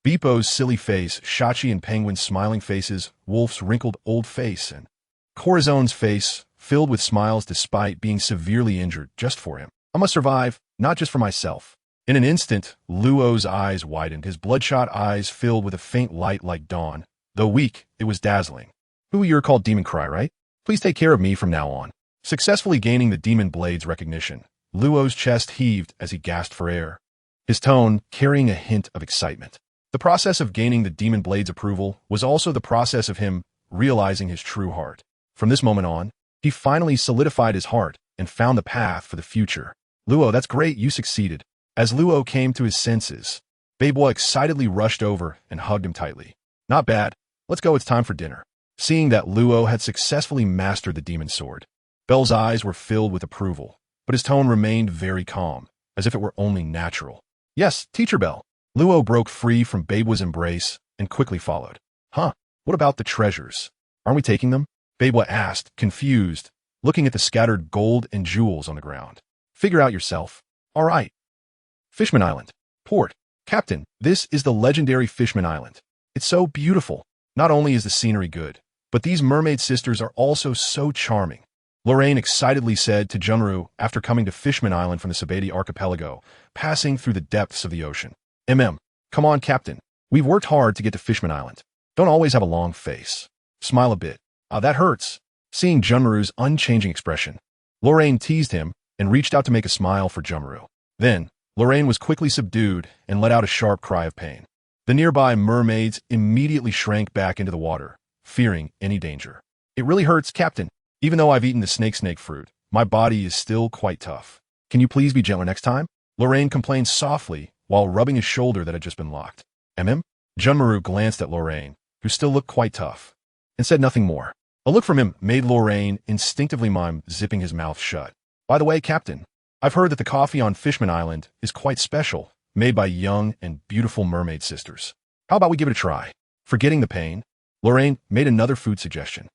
Beepo's silly face, Shachi and Penguin's smiling faces, Wolf's wrinkled old face, and Corazon's face filled with smiles despite being severely injured just for him. I must survive, not just for myself. In an instant, Luo's eyes widened, his bloodshot eyes filled with a faint light like dawn. Though weak, it was dazzling. Who you're called Demon Cry, right? Please take care of me from now on. Successfully gaining the demon blade's recognition, Luo's chest heaved as he gasped for air, his tone carrying a hint of excitement. The process of gaining the demon blade's approval was also the process of him realizing his true heart. From this moment on, he finally solidified his heart and found the path for the future. Luo, that's great, you succeeded. As Luo came to his senses, Beibo excitedly rushed over and hugged him tightly. Not bad. Let's go, it's time for dinner. Seeing that Luo had successfully mastered the demon sword, Bell's eyes were filled with approval, but his tone remained very calm, as if it were only natural. Yes, Teacher Bell. Luo broke free from Beibo's embrace and quickly followed. Huh, what about the treasures? Aren't we taking them? Beibo asked, confused, looking at the scattered gold and jewels on the ground. Figure out yourself. All right. Fishman Island. Port. Captain, this is the legendary Fishman Island. It's so beautiful. Not only is the scenery good, but these mermaid sisters are also so charming. Lorraine excitedly said to Junru after coming to Fishman Island from the Sabeti archipelago, passing through the depths of the ocean. Come on, Captain. We've worked hard to get to Fishman Island. Don't always have a long face. Smile a bit. Ah, that hurts. Seeing Junmaru's unchanging expression, Lorraine teased him and reached out to make a smile for Junmaru. Then, Lorraine was quickly subdued and let out a sharp cry of pain. The nearby mermaids immediately shrank back into the water, fearing any danger. It really hurts, Captain. Even though I've eaten the snake fruit, my body is still quite tough. Can you please be gentler next time? Lorraine complained softly while rubbing his shoulder that had just been locked. Junmaru glanced at Lorraine, who still looked quite tough, and said nothing more. A look from him made Lorraine instinctively mime zipping his mouth shut. By the way, Captain, I've heard that the coffee on Fishman Island is quite special, made by young and beautiful mermaid sisters. How about we give it a try? Forgetting the pain, Lorraine made another food suggestion.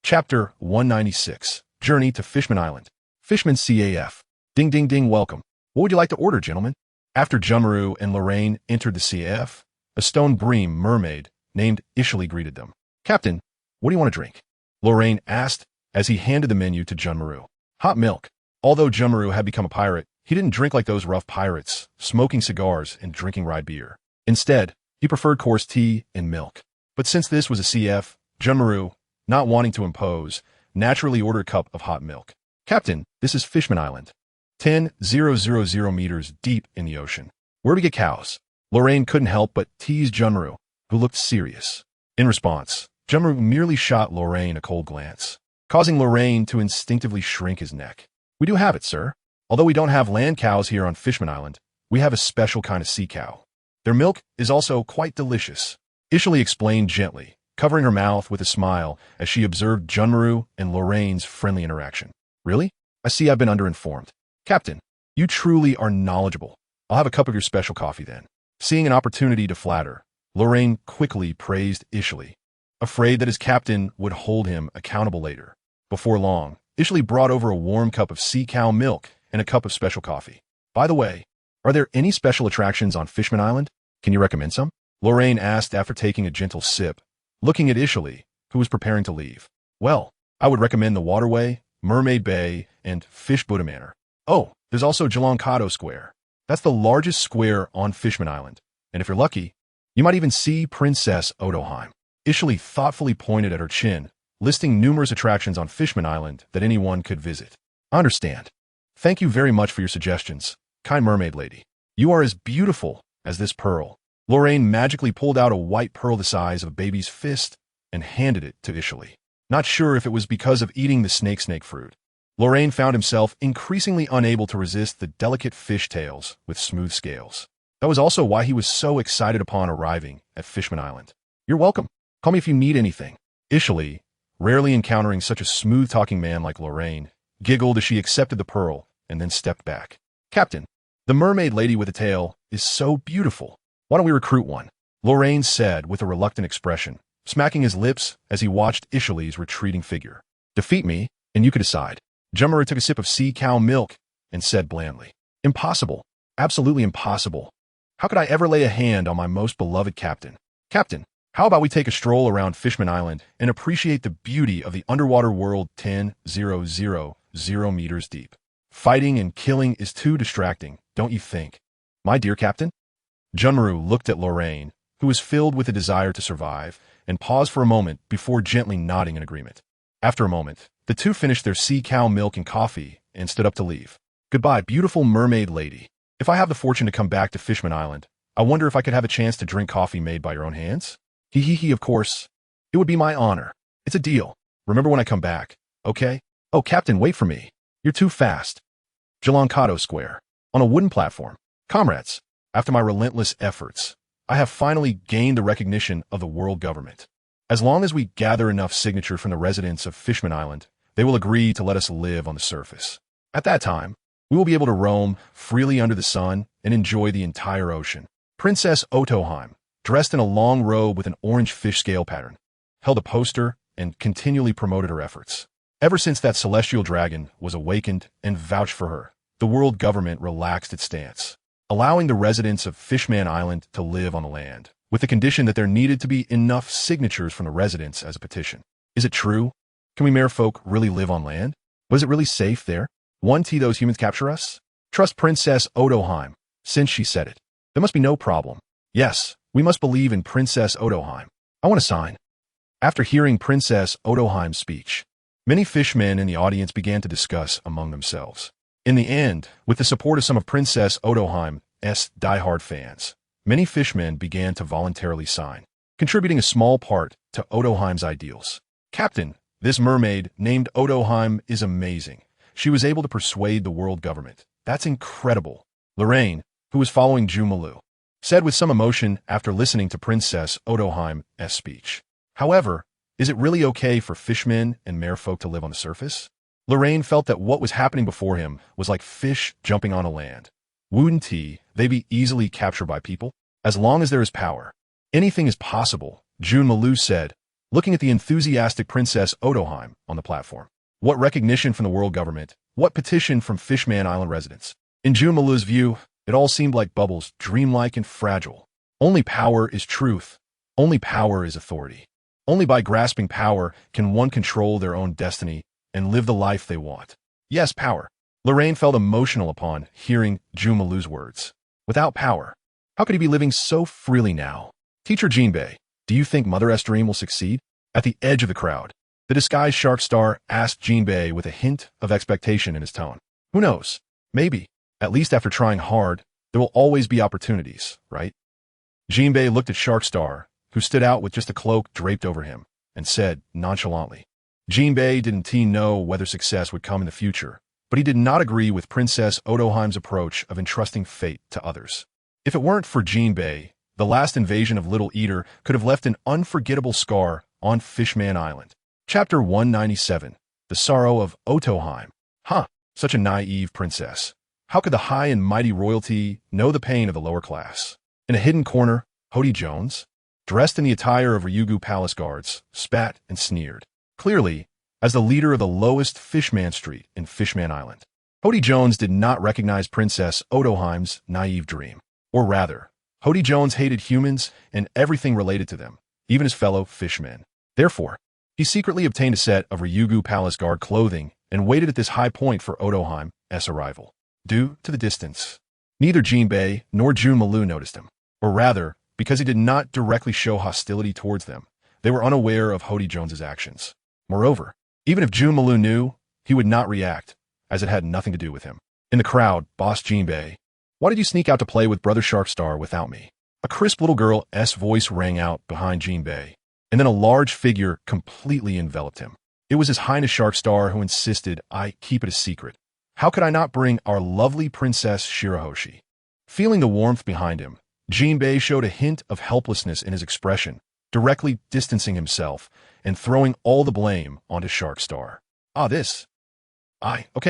Chapter 196, Journey to Fishman Island. Fishman CAF. Ding ding ding, welcome. What would you like to order, gentlemen? After Junmaru and Lorraine entered the CAF, a stone bream mermaid named Ishili greeted them. Captain, what do you want to drink? Lorraine asked as he handed the menu to Junmaru. Hot milk. Although Junmaru had become a pirate, he didn't drink like those rough pirates, smoking cigars and drinking rye beer. Instead, he preferred coarse tea and milk. But since this was a CF, Junmaru, not wanting to impose, naturally ordered a cup of hot milk. Captain, this is Fishman Island. 10,000 meters deep in the ocean. Where do we get cows? Lorraine couldn't help but tease Junmaru, who looked serious. In response, Junmaru merely shot Lorraine a cold glance, causing Lorraine to instinctively shrink his neck. We do have it, sir. Although we don't have land cows here on Fishman Island, we have a special kind of sea cow. Their milk is also quite delicious. Ishili explained gently, covering her mouth with a smile as she observed Junmaru and Lorraine's friendly interaction. Really? I see I've been underinformed. Captain, you truly are knowledgeable. I'll have a cup of your special coffee then. Seeing an opportunity to flatter, Lorraine quickly praised Ishili, afraid that his captain would hold him accountable later. Before long, Ishili brought over a warm cup of sea cow milk and a cup of special coffee. By the way, are there any special attractions on Fishman Island? Can you recommend some? Lorraine asked after taking a gentle sip, looking at Ishili, who was preparing to leave. Well, I would recommend the Waterway, Mermaid Bay, and Fish Buddha Manor. Oh, there's also Jalankado Square. That's the largest square on Fishman Island, and if you're lucky, you might even see Princess Otoheim. Ishili thoughtfully pointed at her chin, listing numerous attractions on Fishman Island that anyone could visit. I understand. Thank you very much for your suggestions, kind mermaid lady. You are as beautiful as this pearl. Lorraine magically pulled out a white pearl the size of a baby's fist and handed it to Ishili. Not sure if it was because of eating the snake fruit, Lorraine found himself increasingly unable to resist the delicate fish tails with smooth scales. That was also why he was so excited upon arriving at Fishman Island. You're welcome. Call me if you need anything. Ishili, rarely encountering such a smooth-talking man like Lorraine, giggled as she accepted the pearl and then stepped back. Captain, the mermaid lady with a tail is so beautiful. Why don't we recruit one? Lorraine said with a reluctant expression, smacking his lips as he watched Ishili's retreating figure. Defeat me, and you could decide. Junmaru took a sip of sea cow milk and said blandly, Impossible. Absolutely impossible. How could I ever lay a hand on my most beloved captain? Captain, how about we take a stroll around Fishman Island and appreciate the beauty of the underwater world 10,000 meters deep? Fighting and killing is too distracting, don't you think? My dear captain? Junmaru looked at Lorraine, who was filled with a desire to survive, and paused for a moment before gently nodding in agreement. After a moment, the two finished their sea cow milk and coffee and stood up to leave. Goodbye, beautiful mermaid lady. If I have the fortune to come back to Fishman Island, I wonder if I could have a chance to drink coffee made by your own hands? Hee, of course. It would be my honor. It's a deal. Remember when I come back, okay? Oh, Captain, wait for me. You're too fast. Jalankado Square. On a wooden platform. Comrades, after my relentless efforts, I have finally gained the recognition of the world government. As long as we gather enough signatures from the residents of Fishman Island, they will agree to let us live on the surface. At that time, we will be able to roam freely under the sun and enjoy the entire ocean. Princess Otoheim, dressed in a long robe with an orange fish scale pattern, held a poster and continually promoted her efforts. Ever since that celestial dragon was awakened and vouched for her, the world government relaxed its stance, allowing the residents of Fishman Island to live on the land, with the condition that there needed to be enough signatures from the residents as a petition. Is it true? Can we merfolk really live on land? Was it really safe there? Won't those humans capture us? Trust Princess Otoheim, since she said it. There must be no problem. Yes, we must believe in Princess Otoheim. I want to sign. After hearing Princess Otoheim's speech, many fishmen in the audience began to discuss among themselves. In the end, with the support of some of Princess Otoheim's diehard fans, many fishmen began to voluntarily sign, contributing a small part to Otoheim's ideals. Captain, this mermaid named Otoheim is amazing. She was able to persuade the world government. That's incredible. Lorraine, who was following Jumalu, said with some emotion after listening to Princess Otoheim's speech. However, is it really okay for fishmen and merfolk to live on the surface? Lorraine felt that what was happening before him was like fish jumping on a land. Wouldn't they be easily captured by people? As long as there is power, anything is possible, Jumalu said, looking at the enthusiastic Princess Otoheim on the platform. What recognition from the world government? What petition from Fishman Island residents? In Jumalu's view, it all seemed like bubbles, dreamlike and fragile. Only power is truth. Only power is authority. Only by grasping power can one control their own destiny and live the life they want. Yes, power. Lorraine felt emotional upon hearing Jumalu's words. Without power, how could he be living so freely now? Teacher Jinbei, do you think Mother's dream will succeed? At the edge of the crowd, the disguised shark star asked Jinbei with a hint of expectation in his tone. Who knows? Maybe, at least after trying hard, there will always be opportunities, right? Jinbei looked at Sharkstar, who stood out with just a cloak draped over him, and said nonchalantly. Jinbei didn't know whether success would come in the future, but he did not agree with Princess Otoheim's approach of entrusting fate to others. If it weren't for Jinbei, the last invasion of Little Eater could have left an unforgettable scar on Fishman Island. Chapter 197, The Sorrow of Otoheim. Such a naive princess. How could the high and mighty royalty know the pain of the lower class? In a hidden corner, Hody Jones, dressed in the attire of Ryugu palace guards, spat and sneered. Clearly, as the leader of the lowest Fishman Street in Fishman Island, Hody Jones did not recognize Princess Otoheim's naive dream. Or rather, Hody Jones hated humans and everything related to them, even his fellow fishmen. Therefore, he secretly obtained a set of Ryugu palace guard clothing and waited at this high point for Otoheim's arrival. Due to the distance, neither Jinbei nor Jumalu noticed him. Or rather, because he did not directly show hostility towards them, they were unaware of Hody Jones's actions. Moreover, even if Jumalu knew, he would not react, as it had nothing to do with him. In the crowd, Boss Jinbei, why did you sneak out to play with Brother Sharkstar without me? A crisp little girl's voice rang out behind Jinbei, and then a large figure completely enveloped him. It was His Highness Sharkstar who insisted I keep it a secret. How could I not bring our lovely Princess Shirahoshi? Feeling the warmth behind him, Jinbei showed a hint of helplessness in his expression, directly distancing himself and throwing all the blame onto Sharkstar.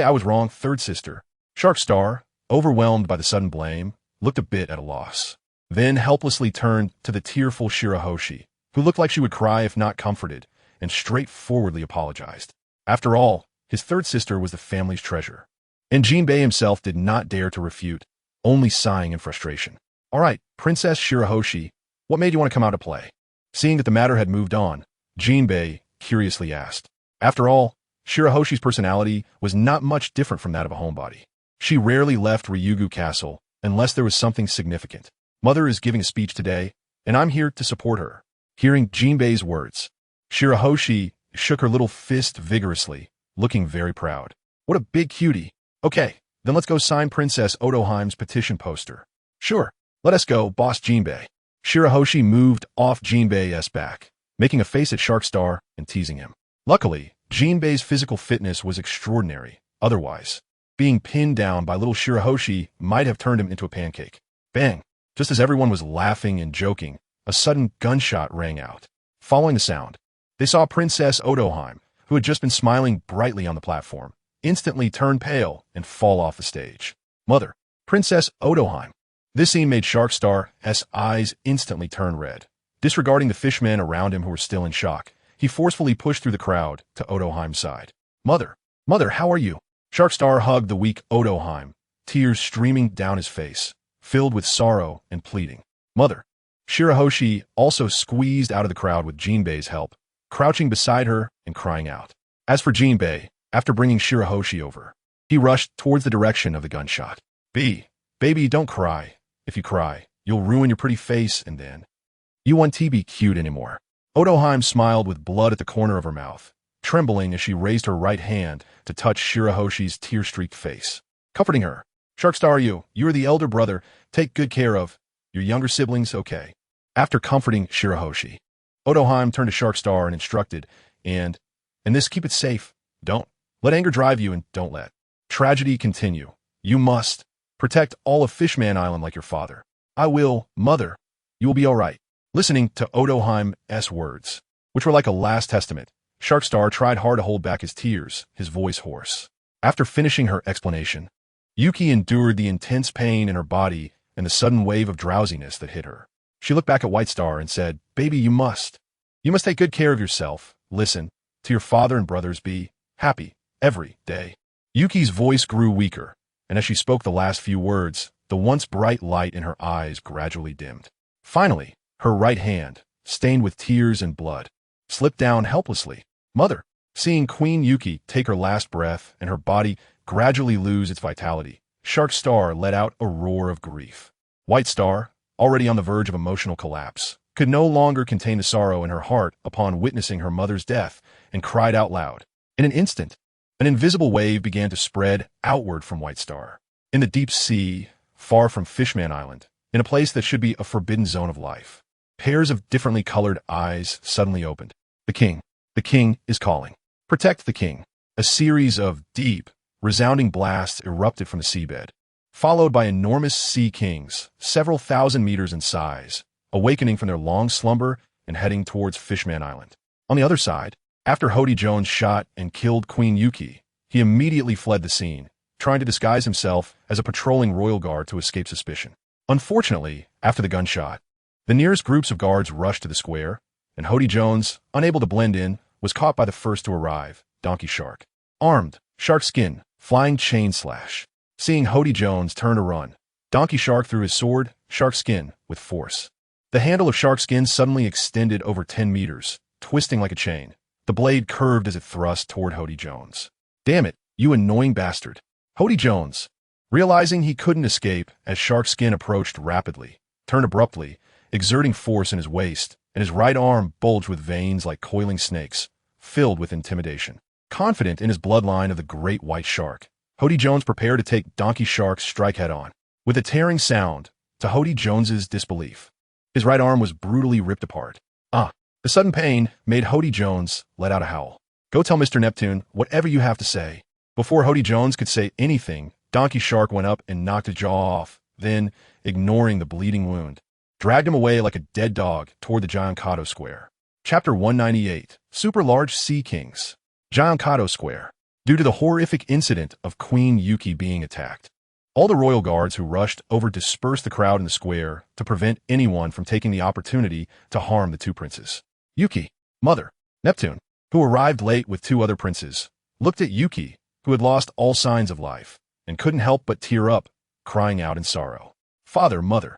I was wrong, third sister. Sharkstar, overwhelmed by the sudden blame, looked a bit at a loss. Then helplessly turned to the tearful Shirahoshi, who looked like she would cry if not comforted, and straightforwardly apologized. After all, his third sister was the family's treasure. And Jinbei himself did not dare to refute, only sighing in frustration. All right, Princess Shirahoshi, what made you want to come out to play? Seeing that the matter had moved on, Jinbei curiously asked. After all, Shirahoshi's personality was not much different from that of a homebody. She rarely left Ryugu Castle unless there was something significant. Mother is giving a speech today, and I'm here to support her. Hearing Jinbei's words, Shirahoshi shook her little fist vigorously, looking very proud. What a big cutie. Okay, then let's go sign Princess Otoheim's petition poster. Sure, let us go, Boss Jinbei. Shirahoshi moved off Jinbei's back, making a face at Sharkstar and teasing him. Luckily, Jinbei's physical fitness was extraordinary. Otherwise, being pinned down by little Shirahoshi might have turned him into a pancake. Bang! Just as everyone was laughing and joking, a sudden gunshot rang out. Following the sound, they saw Princess Otoheim, who had just been smiling brightly on the platform, instantly turn pale and fall off the stage. Mother, Princess Otoheim. This scene made Sharkstar's eyes instantly turn red. Disregarding the fishmen around him who were still in shock, he forcefully pushed through the crowd to Otoheim's side. Mother, how are you? Sharkstar hugged the weak Otoheim, tears streaming down his face, filled with sorrow and pleading. Mother. Shirahoshi also squeezed out of the crowd with Jinbei's help, crouching beside her and crying out. As for Jinbei, after bringing Shirahoshi over, he rushed towards the direction of the gunshot. Baby, don't cry. If you cry, you'll ruin your pretty face and then you won't be cute anymore. Odoheim smiled with blood at the corner of her mouth, trembling as she raised her right hand to touch Shirahoshi's tear-streaked face, comforting her. Sharkstar, you are the elder brother. Take good care of your younger siblings, okay? After comforting Shirahoshi, Odoheim turned to Sharkstar and instructed, and this, keep it safe. Don't let anger drive you, and don't let tragedy continue. You must protect all of Fishman Island like your father. I will, mother. You will be all right. Listening to Odoheim's words, which were like a last testament, Sharkstar tried hard to hold back his tears, his voice hoarse. After finishing her explanation, Yuki endured the intense pain in her body and the sudden wave of drowsiness that hit her. She looked back at White Star and said, Baby, you must take good care of yourself. Listen to your father and brothers. Be happy every day. Yuki's voice grew weaker, and as she spoke the last few words, the once bright light in her eyes gradually dimmed. Finally, her right hand, stained with tears and blood, slipped down helplessly. Mother, seeing Queen Yuki take her last breath and her body gradually lose its vitality, Sharkstar let out a roar of grief. White Star, already on the verge of emotional collapse, could no longer contain the sorrow in her heart upon witnessing her mother's death and cried out loud. In an instant, an invisible wave began to spread outward from White Star. In the deep sea, far from Fishman Island, in a place that should be a forbidden zone of life, pairs of differently colored eyes suddenly opened. The king is calling. Protect the king. A series of deep, resounding blasts erupted from the seabed, followed by enormous sea kings, several thousand meters in size, awakening from their long slumber and heading towards Fishman Island. On the other side, after Hody Jones shot and killed Queen Yuki, he immediately fled the scene, trying to disguise himself as a patrolling royal guard to escape suspicion. Unfortunately, after the gunshot, the nearest groups of guards rushed to the square, and Hody Jones, unable to blend in, was caught by the first to arrive, Donkey Shark. Armed, Shark Skin, flying chain slash. Seeing Hody Jones turn to run, Donkey Shark threw his sword, Shark Skin, with force. The handle of Shark Skin suddenly extended over 10 meters, twisting like a chain. The blade curved as it thrust toward Hody Jones. Damn it, you annoying bastard. Hody Jones, realizing he couldn't escape as Shark Skin approached rapidly, turned abruptly, exerting force in his waist, and his right arm bulged with veins like coiling snakes, filled with intimidation. Confident in his bloodline of the great white shark, Hody Jones prepared to take Donkey Shark's strike head-on. With a tearing sound, to Hody Jones's disbelief, his right arm was brutally ripped apart. The sudden pain made Hody Jones let out a howl. Go tell Mr. Neptune whatever you have to say. Before Hody Jones could say anything, Donkey Shark went up and knocked his jaw off, then, ignoring the bleeding wound, dragged him away like a dead dog toward the Giancato Square. Chapter 198, Super Large Sea Kings. Giancato Square. Due to the horrific incident of Queen Yuki being attacked, all the royal guards who rushed over dispersed the crowd in the square to prevent anyone from taking the opportunity to harm the two princes. Yuki, Mother, Neptune, who arrived late with two other princes, looked at Yuki, who had lost all signs of life, and couldn't help but tear up, crying out in sorrow. Father, Mother.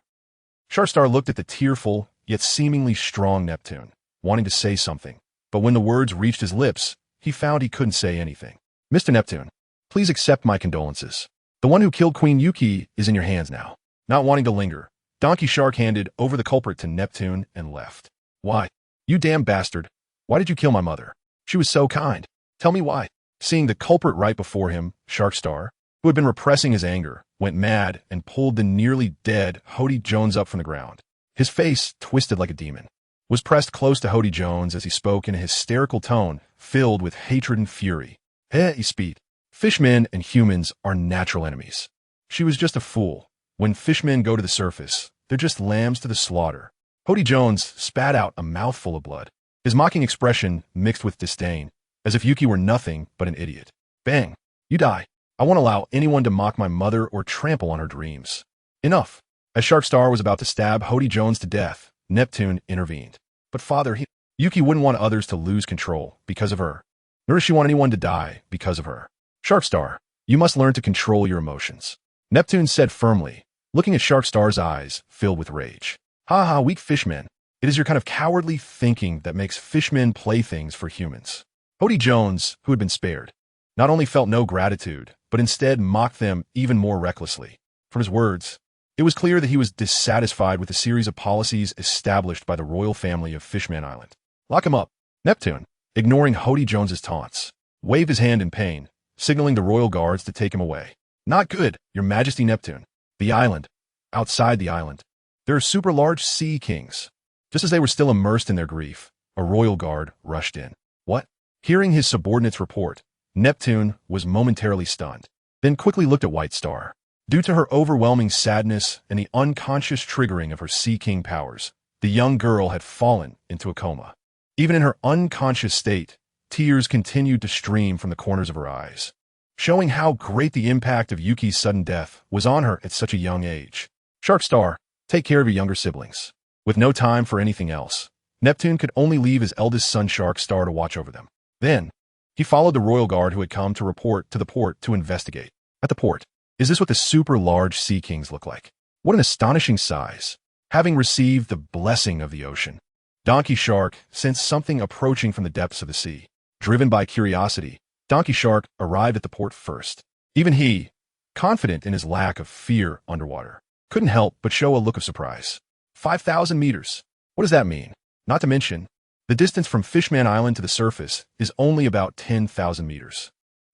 Sharkstar looked at the tearful, yet seemingly strong Neptune, wanting to say something, but when the words reached his lips, he found he couldn't say anything. Mr. Neptune, please accept my condolences. The one who killed Queen Yuki is in your hands now. Not wanting to linger, Donkey Shark handed over the culprit to Neptune and left. Why? You damn bastard. Why did you kill my mother? She was so kind. Tell me why. Seeing the culprit right before him, Sharkstar, who had been repressing his anger, went mad and pulled the nearly dead Hody Jones up from the ground. His face, twisted like a demon, was pressed close to Hody Jones as he spoke in a hysterical tone filled with hatred and fury. He speed. Fishmen and humans are natural enemies. She was just a fool. When fishmen go to the surface, they're just lambs to the slaughter. Hody Jones spat out a mouthful of blood, his mocking expression mixed with disdain, as if Yuki were nothing but an idiot. Bang! You die. I won't allow anyone to mock my mother or trample on her dreams. Enough. As Sharkstar was about to stab Hody Jones to death, Neptune intervened. But father, Yuki wouldn't want others to lose control because of her, nor does she want anyone to die because of her. Sharkstar, you must learn to control your emotions. Neptune said firmly, looking at Sharkstar's eyes filled with rage. Ha ha, weak fishmen. It is your kind of cowardly thinking that makes fishmen playthings for humans. Hody Jones, who had been spared, not only felt no gratitude, but instead mocked them even more recklessly. From his words, it was clear that he was dissatisfied with the series of policies established by the royal family of Fishman Island. Lock him up. Neptune, ignoring Hody Jones's taunts, waved his hand in pain, signaling the royal guards to take him away. Not good, Your Majesty Neptune. The island. Outside the island. There are super large sea kings. Just as they were still immersed in their grief, a royal guard rushed in. What? Hearing his subordinate's report, Neptune was momentarily stunned, then quickly looked at White Star. Due to her overwhelming sadness and the unconscious triggering of her Sea King powers, the young girl had fallen into a coma. Even in her unconscious state, tears continued to stream from the corners of her eyes, showing how great the impact of Yuki's sudden death was on her at such a young age. Shark Star, take care of your younger siblings. With no time for anything else, Neptune could only leave his eldest son Shark Star to watch over them. Then, he followed the royal guard who had come to report to the port to investigate. At the port, is this what the super large sea kings look like? What an astonishing size. Having received the blessing of the ocean, Donkey Shark sensed something approaching from the depths of the sea. Driven by curiosity, Donkey Shark arrived at the port first. Even he, confident in his lack of fear underwater, couldn't help but show a look of surprise. 5,000 meters. What does that mean? Not to mention, the distance from Fishman Island to the surface is only about 10,000 meters.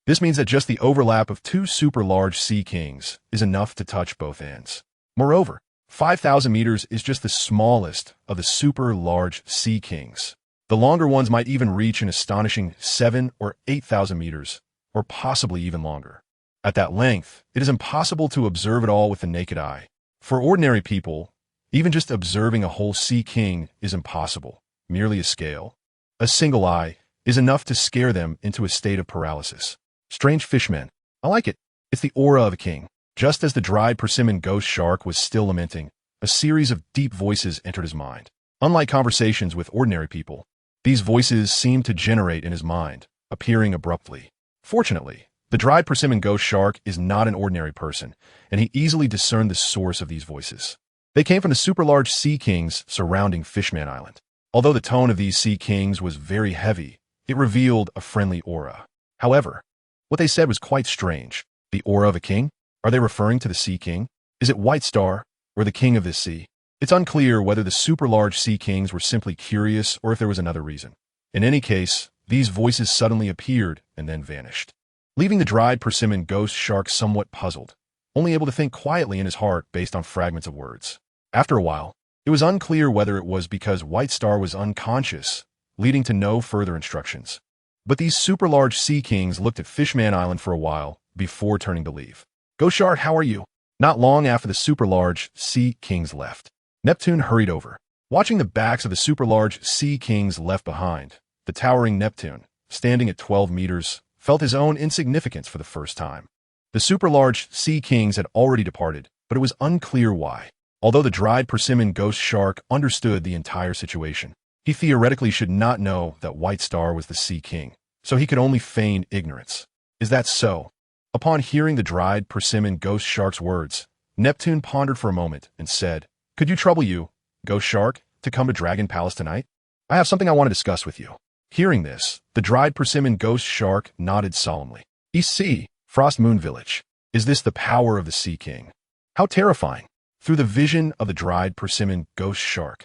This means that just the overlap of two super large sea kings is enough to touch both ends. Moreover, 5,000 meters is just the smallest of the super large sea kings. The longer ones might even reach an astonishing 7 or 8,000 meters, or possibly even longer. At that length, it is impossible to observe it all with the naked eye. For ordinary people, even just observing a whole sea king is impossible. Merely a scale, a single eye, is enough to scare them into a state of paralysis. Strange fishmen. I like it. It's the aura of a king. Just as the dried persimmon ghost shark was still lamenting, a series of deep voices entered his mind. Unlike conversations with ordinary people, these voices seemed to generate in his mind, appearing abruptly. Fortunately, the dried persimmon ghost shark is not an ordinary person, and he easily discerned the source of these voices. They came from the super large sea kings surrounding Fishman Island. Although the tone of these sea kings was very heavy, it revealed a friendly aura. However, what they said was quite strange. The aura of a king? Are they referring to the Sea King? Is it White Star, or the king of this sea? It's unclear whether the super large sea kings were simply curious or if there was another reason. In any case, these voices suddenly appeared and then vanished, leaving the dried persimmon ghost shark somewhat puzzled, only able to think quietly in his heart based on fragments of words. After a while, it was unclear whether it was because White Star was unconscious, leading to no further instructions. But these super large sea kings looked at Fishman Island for a while before turning to leave. Ghost Shark, how are you? Not long after the super large sea kings left, Neptune hurried over. Watching the backs of the super large sea kings left behind, the towering Neptune, standing at 12 meters, felt his own insignificance for the first time. The super large sea kings had already departed, but it was unclear why. Although the dried persimmon ghost shark understood the entire situation, he theoretically should not know that White Star was the Sea King, so he could only feign ignorance. Is that so? Upon hearing the dried persimmon ghost shark's words, Neptune pondered for a moment and said, "Could you trouble you, Ghost Shark, to come to Dragon Palace tonight? I have something I want to discuss with you." Hearing this, the dried persimmon ghost shark nodded solemnly. East Sea, Frost Moon Village. Is this the power of the Sea King? How terrifying. Through the vision of the dried persimmon ghost shark,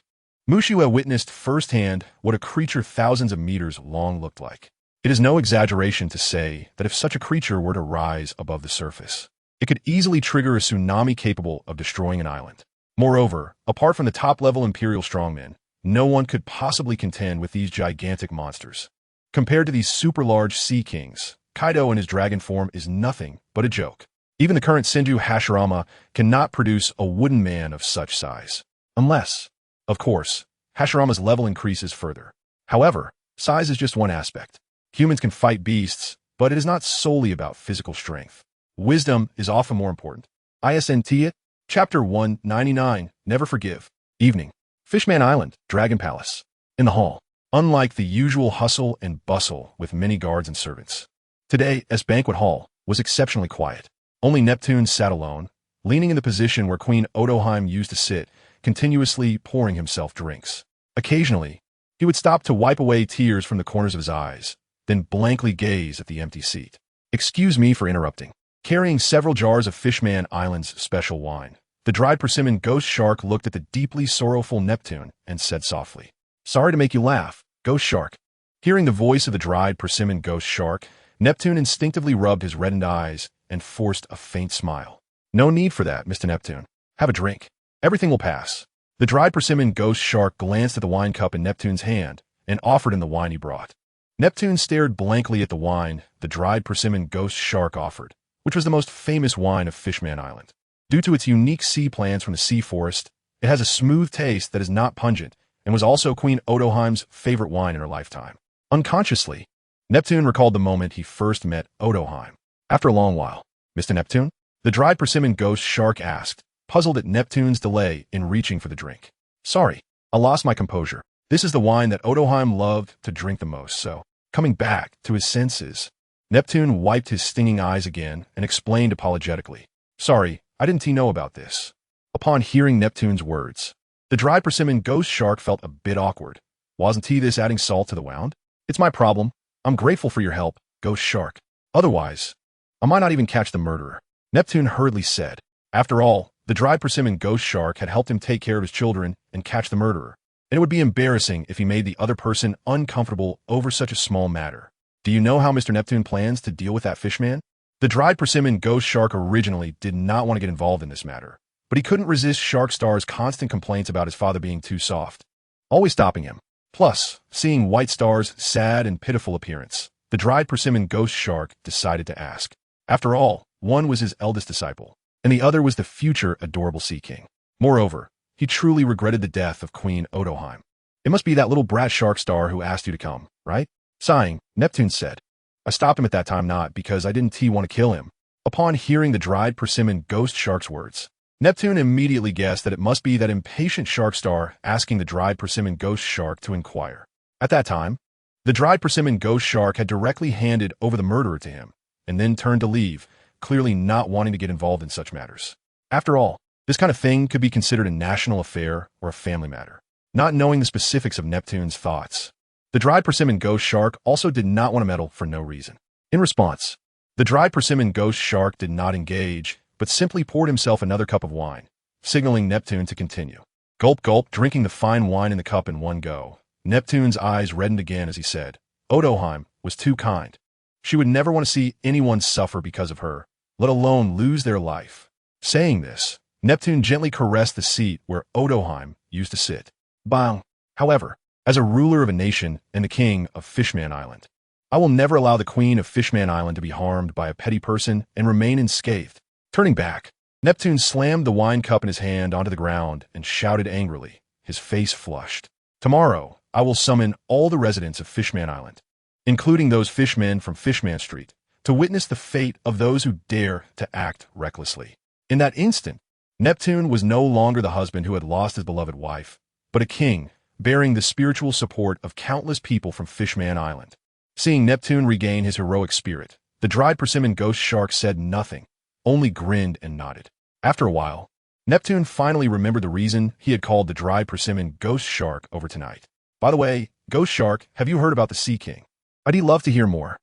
Mushu witnessed firsthand what a creature thousands of meters long looked like. It is no exaggeration to say that if such a creature were to rise above the surface, it could easily trigger a tsunami capable of destroying an island. Moreover, apart from the top-level Imperial strongmen, no one could possibly contend with these gigantic monsters. Compared to these super-large sea kings, Kaido in his dragon form is nothing but a joke. Even the current Senju Hashirama cannot produce a wooden man of such size. Unless, of course, Hashirama's level increases further. However, size is just one aspect. Humans can fight beasts, but it is not solely about physical strength. Wisdom is often more important. ISNT Chapter 199, Never Forgive. Evening. Fishman Island, Dragon Palace. In the hall. Unlike the usual hustle and bustle with many guards and servants, today's banquet hall was exceptionally quiet. Only Neptune sat alone, leaning in the position where Queen Otoheim used to sit, continuously pouring himself drinks. Occasionally, he would stop to wipe away tears from the corners of his eyes, then blankly gaze at the empty seat. Excuse me for interrupting. Carrying several jars of Fishman Island's special wine, the dried persimmon ghost shark looked at the deeply sorrowful Neptune and said softly, "Sorry to make you laugh, Ghost Shark. Hearing the voice of the dried persimmon ghost shark, Neptune instinctively rubbed his reddened eyes and forced a faint smile. No need for that, Mr. Neptune. Have a drink. Everything will pass. The dried persimmon ghost shark glanced at the wine cup in Neptune's hand and offered him the wine he brought. Neptune stared blankly at the wine the dried persimmon ghost shark offered, which was the most famous wine of Fishman Island. Due to its unique sea plants from the sea forest, it has a smooth taste that is not pungent and was also Queen Odoheim's favorite wine in her lifetime. Unconsciously, Neptune recalled the moment he first met Odoheim. After a long while, Mr. Neptune? The dried persimmon ghost shark asked, puzzled at Neptune's delay in reaching for the drink. Sorry, I lost my composure. This is the wine that Odoheim loved to drink the most, so, coming back to his senses, Neptune wiped his stinging eyes again and explained apologetically. Sorry, I didn't know about this. Upon hearing Neptune's words, the dried persimmon ghost shark felt a bit awkward. Wasn't he this adding salt to the wound? It's my problem. I'm grateful for your help, ghost shark. Otherwise, I might not even catch the murderer. Neptune hurriedly said. After all, the dried persimmon ghost shark had helped him take care of his children and catch the murderer, and it would be embarrassing if he made the other person uncomfortable over such a small matter. Do you know how Mr. Neptune plans to deal with that fishman? The dried persimmon ghost shark originally did not want to get involved in this matter, but he couldn't resist Sharkstar's constant complaints about his father being too soft, always stopping him. Plus, seeing White Star's sad and pitiful appearance, the dried persimmon ghost shark decided to ask. After all, one was his eldest disciple, and the other was the future adorable Sea King. Moreover, he truly regretted the death of Queen Odoheim. It must be that little brat Sharkstar who asked you to come, right? Sighing, Neptune said. I stopped him at that time not because I didn't want to kill him. Upon hearing the dried persimmon ghost shark's words, Neptune immediately guessed that it must be that impatient Sharkstar asking the dried persimmon ghost shark to inquire. At that time, the dried persimmon ghost shark had directly handed over the murderer to him, and then turned to leave, clearly not wanting to get involved in such matters. After all, this kind of thing could be considered a national affair or a family matter. Not knowing the specifics of Neptune's thoughts, the dried persimmon ghost shark also did not want to meddle for no reason. In response, the dried persimmon ghost shark did not engage, but simply poured himself another cup of wine, signaling Neptune to continue. Gulp gulp, drinking the fine wine in the cup in one go. Neptune's eyes reddened again as he said, Odoheim was too kind. She would never want to see anyone suffer because of her, let alone lose their life. Saying this, Neptune gently caressed the seat where Odoheim used to sit. Bang! However, as a ruler of a nation and the king of Fishman Island, I will never allow the queen of Fishman Island to be harmed by a petty person and remain unscathed. Turning back, Neptune slammed the wine cup in his hand onto the ground and shouted angrily, his face flushed. Tomorrow, I will summon all the residents of Fishman Island, including those fishmen from Fishman Street, to witness the fate of those who dare to act recklessly. In that instant, Neptune was no longer the husband who had lost his beloved wife, but a king, bearing the spiritual support of countless people from Fishman Island. Seeing Neptune regain his heroic spirit, the dried persimmon ghost shark said nothing, only grinned and nodded. After a while, Neptune finally remembered the reason he had called the dried persimmon ghost shark over tonight. By the way, ghost shark, have you heard about the Sea King? I'd love to hear more.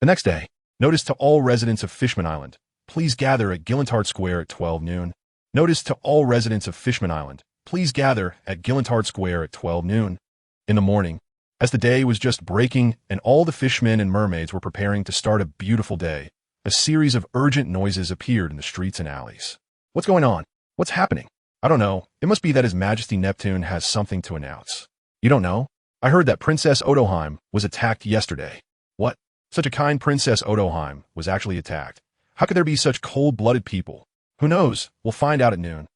The next day, notice to all residents of Fishman Island, please gather at Gildarts Square at 12 noon. Notice to all residents of Fishman Island, please gather at Gildarts Square at 12 noon. In the morning, as the day was just breaking and all the fishmen and mermaids were preparing to start a beautiful day, a series of urgent noises appeared in the streets and alleys. What's going on? What's happening? I don't know. It must be that His Majesty Neptune has something to announce. You don't know? I heard that Princess Odoheim was attacked yesterday. What? Such a kind Princess Odoheim was actually attacked. How could there be such cold-blooded people? Who knows? We'll find out at noon.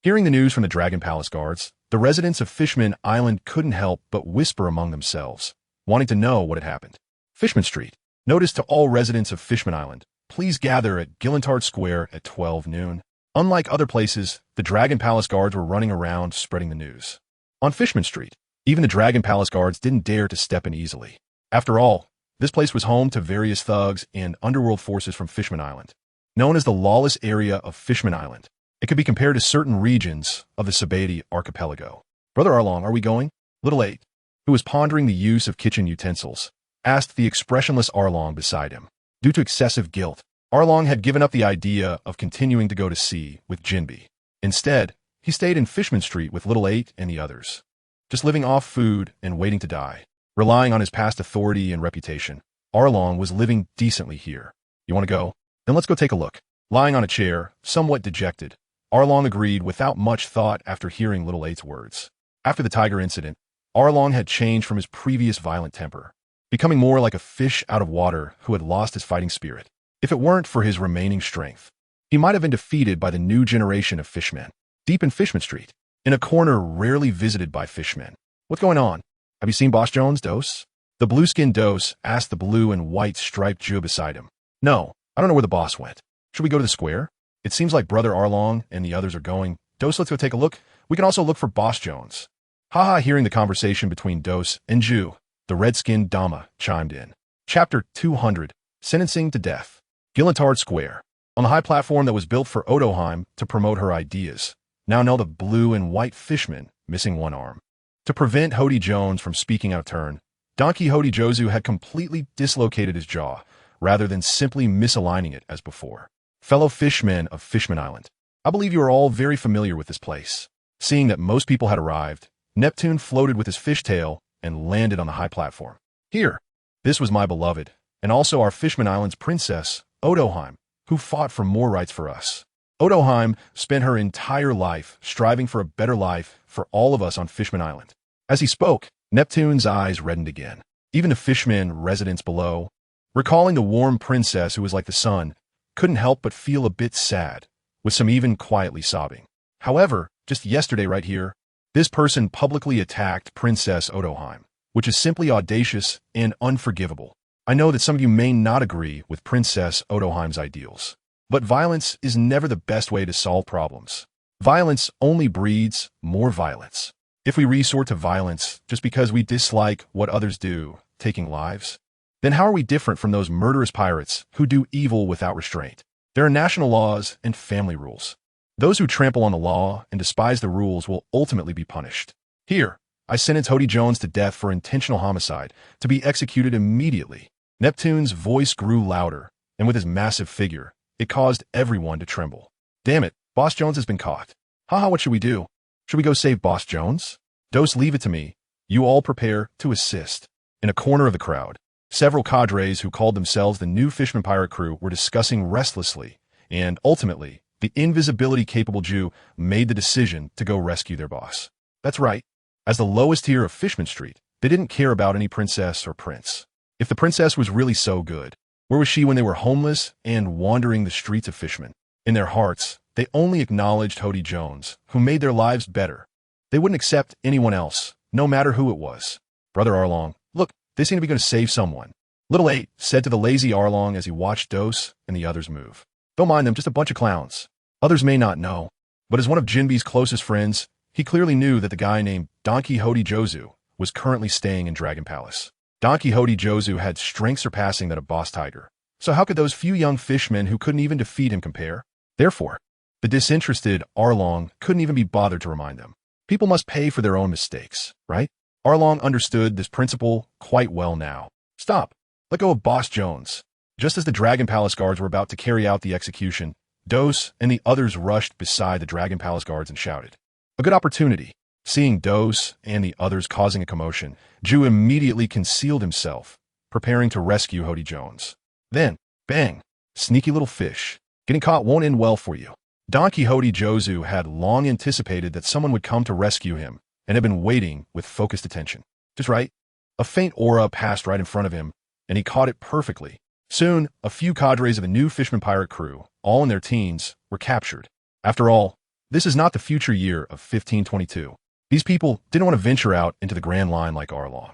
Hearing the news from the Dragon Palace guards, the residents of Fishman Island couldn't help but whisper among themselves, wanting to know what had happened. Fishman Street. Notice to all residents of Fishman Island, please gather at Gildarts Square at 12 noon. Unlike other places, the Dragon Palace guards were running around spreading the news. On Fishman Street, even the Dragon Palace guards didn't dare to step in easily. After all, this place was home to various thugs and underworld forces from Fishman Island. Known as the lawless area of Fishman Island, it could be compared to certain regions of the Sabati archipelago. Brother Arlong, are we going? Little 8, who was pondering the use of kitchen utensils, asked the expressionless Arlong beside him. Due to excessive guilt, Arlong had given up the idea of continuing to go to sea with Jinbi. Instead, he stayed in Fishman Street with Little 8 and the others, just living off food and waiting to die. Relying on his past authority and reputation, Arlong was living decently here. You want to go? Then let's go take a look. Lying on a chair, somewhat dejected, Arlong agreed without much thought after hearing Little Eight's words. After the tiger incident, Arlong had changed from his previous violent temper, becoming more like a fish out of water who had lost his fighting spirit. If it weren't for his remaining strength, he might have been defeated by the new generation of fishmen. Deep in Fishman Street, in a corner rarely visited by fishmen. What's going on? Have you seen Boss Jones, Dose? The blue-skinned Dose asked the blue and white striped Jew beside him. No, I don't know where the boss went. Should we go to the square? It seems like Brother Arlong and the others are going. Dose, let's go take a look. We can also look for Boss Jones. Haha, hearing the conversation between Dose and Jew, the red-skinned Dama chimed in. Chapter 200, Sentencing to Death. Gildarts Square. On the high platform that was built for Odoheim to promote her ideas, now knelt a blue and white fishman, missing one arm. To prevent Hody Jones from speaking out of turn, Donkey Hody Jozu had completely dislocated his jaw, rather than simply misaligning it as before. Fellow fishmen of Fishman Island, I believe you are all very familiar with this place. Seeing that most people had arrived, Neptune floated with his fishtail and landed on the high platform. Here, this was my beloved, and also our Fishman Island's princess, Odoheim, who fought for more rights for us. Odoheim spent her entire life striving for a better life for all of us on Fishman Island. As he spoke, Neptune's eyes reddened again. Even the fishmen residents below, recalling the warm princess who was like the sun, couldn't help but feel a bit sad, with some even quietly sobbing. However, just yesterday right here, this person publicly attacked Princess Odoheim, which is simply audacious and unforgivable. I know that some of you may not agree with Princess Odoheim's ideals, but violence is never the best way to solve problems. Violence only breeds more violence. If we resort to violence just because we dislike what others do, taking lives, then how are we different from those murderous pirates who do evil without restraint? There are national laws and family rules. Those who trample on the law and despise the rules will ultimately be punished. Here, I sentence Hody Jones to death for intentional homicide, to be executed immediately. Neptune's voice grew louder, and with his massive figure, it caused everyone to tremble. Damn it, Boss Jones has been caught. Haha, what should we do? Should we go save Boss Jones? Dose, leave it to me. You all prepare to assist. In a corner of the crowd, several cadres who called themselves the new Fishman Pirate Crew were discussing restlessly, and ultimately, the invisibility-capable Jew made the decision to go rescue their boss. That's right. As the lowest tier of Fishman Street, they didn't care about any princess or prince. If the princess was really so good, where was she when they were homeless and wandering the streets of Fishman? In their hearts, they only acknowledged Hody Jones, who made their lives better. They wouldn't accept anyone else, no matter who it was. Brother Arlong, look, they seem to be going to save someone. Little Eight said to the lazy Arlong as he watched Dose and the others move. Don't mind them, just a bunch of clowns. Others may not know, but as one of Jinbe's closest friends, he clearly knew that the guy named Donkey Hody Jozu was currently staying in Dragon Palace. Donkey Hody Jozu had strength surpassing that of Boss Tiger, so how could those few young fishmen who couldn't even defeat him compare? Therefore, the disinterested Arlong couldn't even be bothered to remind them. People must pay for their own mistakes, right? Arlong understood this principle quite well now. Stop. Let go of Boss Jones. Just as the Dragon Palace guards were about to carry out the execution, Dose and the others rushed beside the Dragon Palace guards and shouted, "A good opportunity." Seeing Dose and the others causing a commotion, Jew immediately concealed himself, preparing to rescue Hody Jones. Then, bang! Sneaky little fish. Getting caught won't end well for you. Donkey Hody Jozu had long anticipated that someone would come to rescue him and had been waiting with focused attention. Just right. A faint aura passed right in front of him, and he caught it perfectly. Soon, a few cadres of the new Fishman Pirate Crew, all in their teens, were captured. After all, this is not the future year of 1522. These people didn't want to venture out into the Grand Line like Arlong.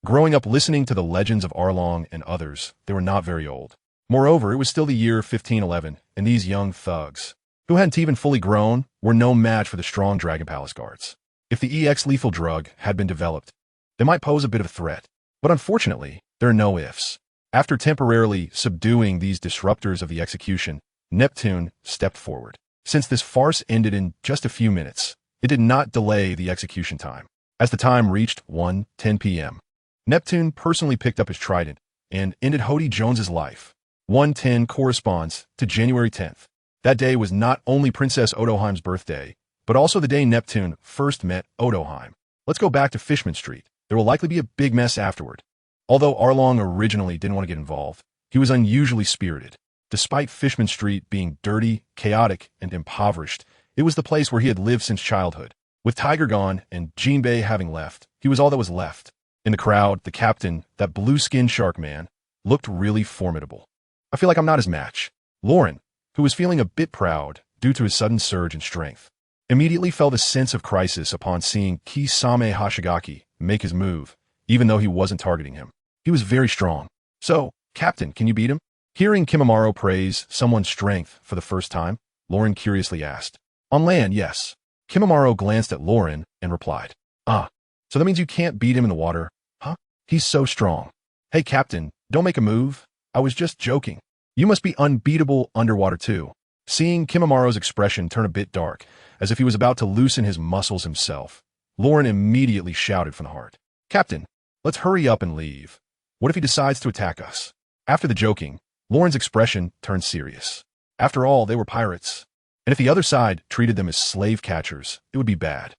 Growing up listening to the legends of Arlong and others, they were not very old. Moreover, it was still the year 1511, and these young thugs, who hadn't even fully grown, were no match for the strong Dragon Palace guards. If the EX lethal drug had been developed, they might pose a bit of a threat. But unfortunately, there are no ifs. After temporarily subduing these disruptors of the execution, Neptune stepped forward. Since this farce ended in just a few minutes, it did not delay the execution time. As the time reached 1:10 p.m., Neptune personally picked up his trident and ended Hody Jones's life. 1:10 corresponds to January 10th. That day was not only Princess Odoheim's birthday, but also the day Neptune first met Odoheim. Let's go back to Fishman Street, There will likely be a big mess afterward. Although Arlong originally didn't want to get involved, he was unusually spirited. Despite Fishman Street being dirty, chaotic, and impoverished, it was the place where he had lived since childhood. With Tiger gone and Jinbei having left, he was all that was left. In the crowd, the captain, that blue-skinned shark man, looked really formidable. I feel like I'm not his match. Lauren, who was feeling a bit proud due to his sudden surge in strength, immediately felt a sense of crisis upon seeing Kisame Hoshigaki make his move, even though he wasn't targeting him. He was very strong. So, Captain, can you beat him? Hearing Kimimaro praise someone's strength for the first time, Lauren curiously asked. On land, yes. Kimimaro glanced at Lauren and replied. Ah, so that means you can't beat him in the water, huh? He's so strong. Hey, Captain, don't make a move. I was just joking. You must be unbeatable underwater too. Seeing Kimimaro's expression turn a bit dark, as if he was about to loosen his muscles himself, Lauren immediately shouted from the heart. Captain, let's hurry up and leave. What if he decides to attack us? After the joking, Lauren's expression turned serious. After all, they were pirates. And if the other side treated them as slave catchers, it would be bad.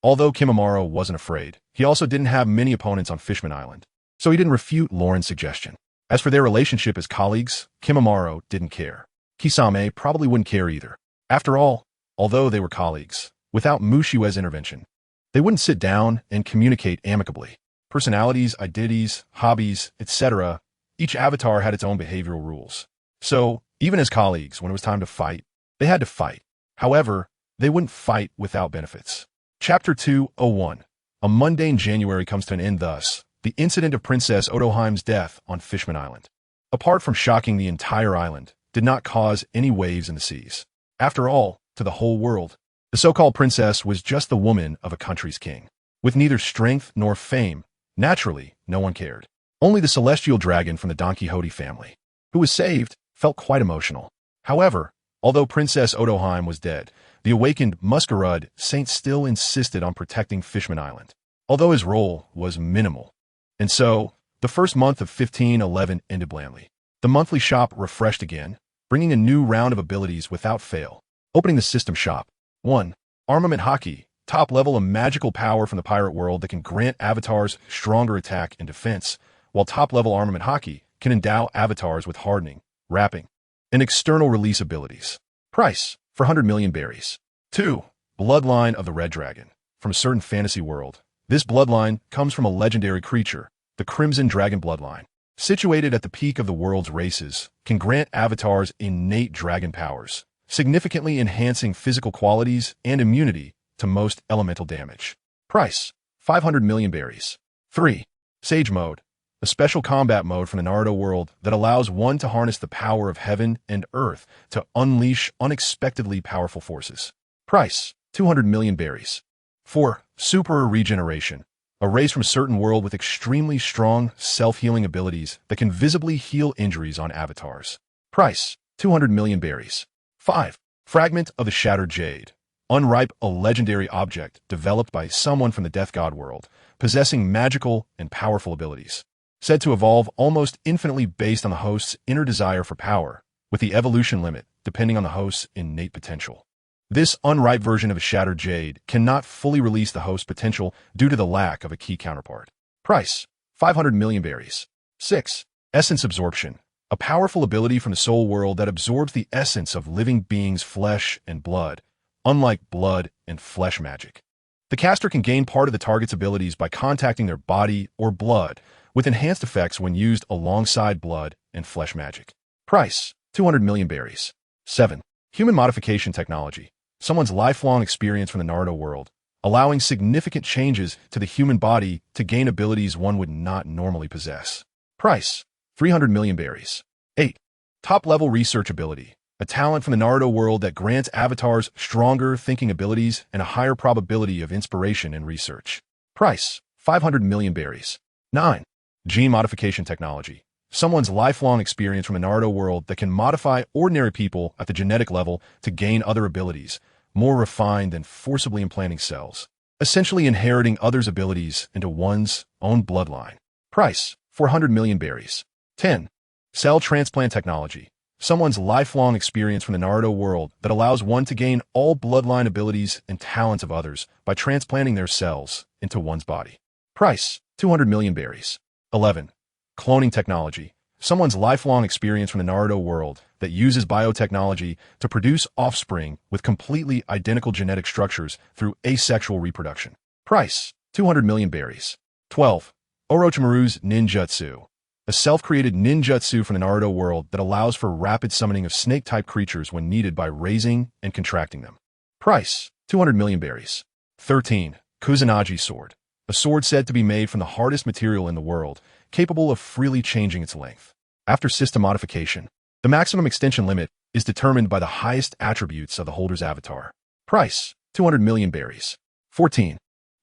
Although Kimimaro wasn't afraid, he also didn't have many opponents on Fishman Island, so he didn't refute Lauren's suggestion. As for their relationship as colleagues, Kimimaro didn't care. Kisame probably wouldn't care either. After all, although they were colleagues, without Mushiue's intervention, they wouldn't sit down and communicate amicably. Personalities, identities, hobbies, etc., each avatar had its own behavioral rules. So, even as colleagues, when it was time to fight, they had to fight. However, they wouldn't fight without benefits. Chapter 201. A mundane January comes to an end thus, the incident of Princess Otoheim's death on Fishman Island. Apart from shocking the entire island, did not cause any waves in the seas. After all, to the whole world, the so-called princess was just the woman of a country's king. With neither strength nor fame, naturally, no one cared. Only the celestial dragon from the Don Quixote family, who was saved, felt quite emotional. However, although Princess Otoheim was dead, the awakened Masquerade Saint still insisted on protecting Fishman Island, although his role was minimal. And so, the first month of 1511 ended blandly. The monthly shop refreshed again, bringing a new round of abilities without fail. Opening the system shop. 1. Armament Haki, top level of magical power from the pirate world that can grant avatars stronger attack and defense, while top level Armament Haki can endow avatars with hardening, wrapping, and external release abilities. Price, for 100 million berries. 2. Bloodline of the Red Dragon. From a certain fantasy world, this bloodline comes from a legendary creature, the Crimson Dragon bloodline. Situated at the peak of the world's races, can grant avatars innate dragon powers, significantly enhancing physical qualities and immunity to most elemental damage. Price, 500 million berries. 3. Sage Mode, a special combat mode from the Naruto world that allows one to harness the power of heaven and earth to unleash unexpectedly powerful forces. Price, 200 million berries. 4. Super Regeneration, a race from a certain world with extremely strong self-healing abilities that can visibly heal injuries on avatars. Price, 200 million berries. 5. Fragment of the Shattered Jade, unripe, a legendary object developed by someone from the Death God world, possessing magical and powerful abilities. Said to evolve almost infinitely based on the host's inner desire for power, with the evolution limit depending on the host's innate potential. This unripe version of a Shattered Jade cannot fully release the host's potential due to the lack of a key counterpart. Price, 500 million berries. 6. Essence Absorption, a powerful ability from the soul world that absorbs the essence of living beings' flesh and blood, unlike blood and flesh magic. The caster can gain part of the target's abilities by contacting their body or blood, with enhanced effects when used alongside blood and flesh magic. Price, 200 million berries. 7. Human Modification Technology, someone's lifelong experience from the Naruto world, allowing significant changes to the human body to gain abilities one would not normally possess. Price, 300 million berries. 8. Top-level Research Ability, a talent from the Naruto world that grants avatars stronger thinking abilities and a higher probability of inspiration and research. Price, 500 million berries. 9. Gene Modification Technology, someone's lifelong experience from the Naruto world that can modify ordinary people at the genetic level to gain other abilities, more refined than forcibly implanting cells, essentially inheriting others' abilities into one's own bloodline. Price, 400 million berries. 10. Cell Transplant Technology, someone's lifelong experience from the Naruto world that allows one to gain all bloodline abilities and talents of others by transplanting their cells into one's body. Price, 200 million berries. 11. Cloning technology. Someone's lifelong experience from the Naruto world that uses biotechnology to produce offspring with completely identical genetic structures through asexual reproduction. Price, 200 million berries. 12. Orochimaru's ninjutsu. A self-created ninjutsu from the Naruto world that allows for rapid summoning of snake-type creatures when needed by raising and contracting them. Price, 200 million berries. 13. Kusanagi sword. A sword said to be made from the hardest material in the world, capable of freely changing its length. After system modification, the maximum extension limit is determined by the highest attributes of the holder's avatar. Price, 200 million berries. 14.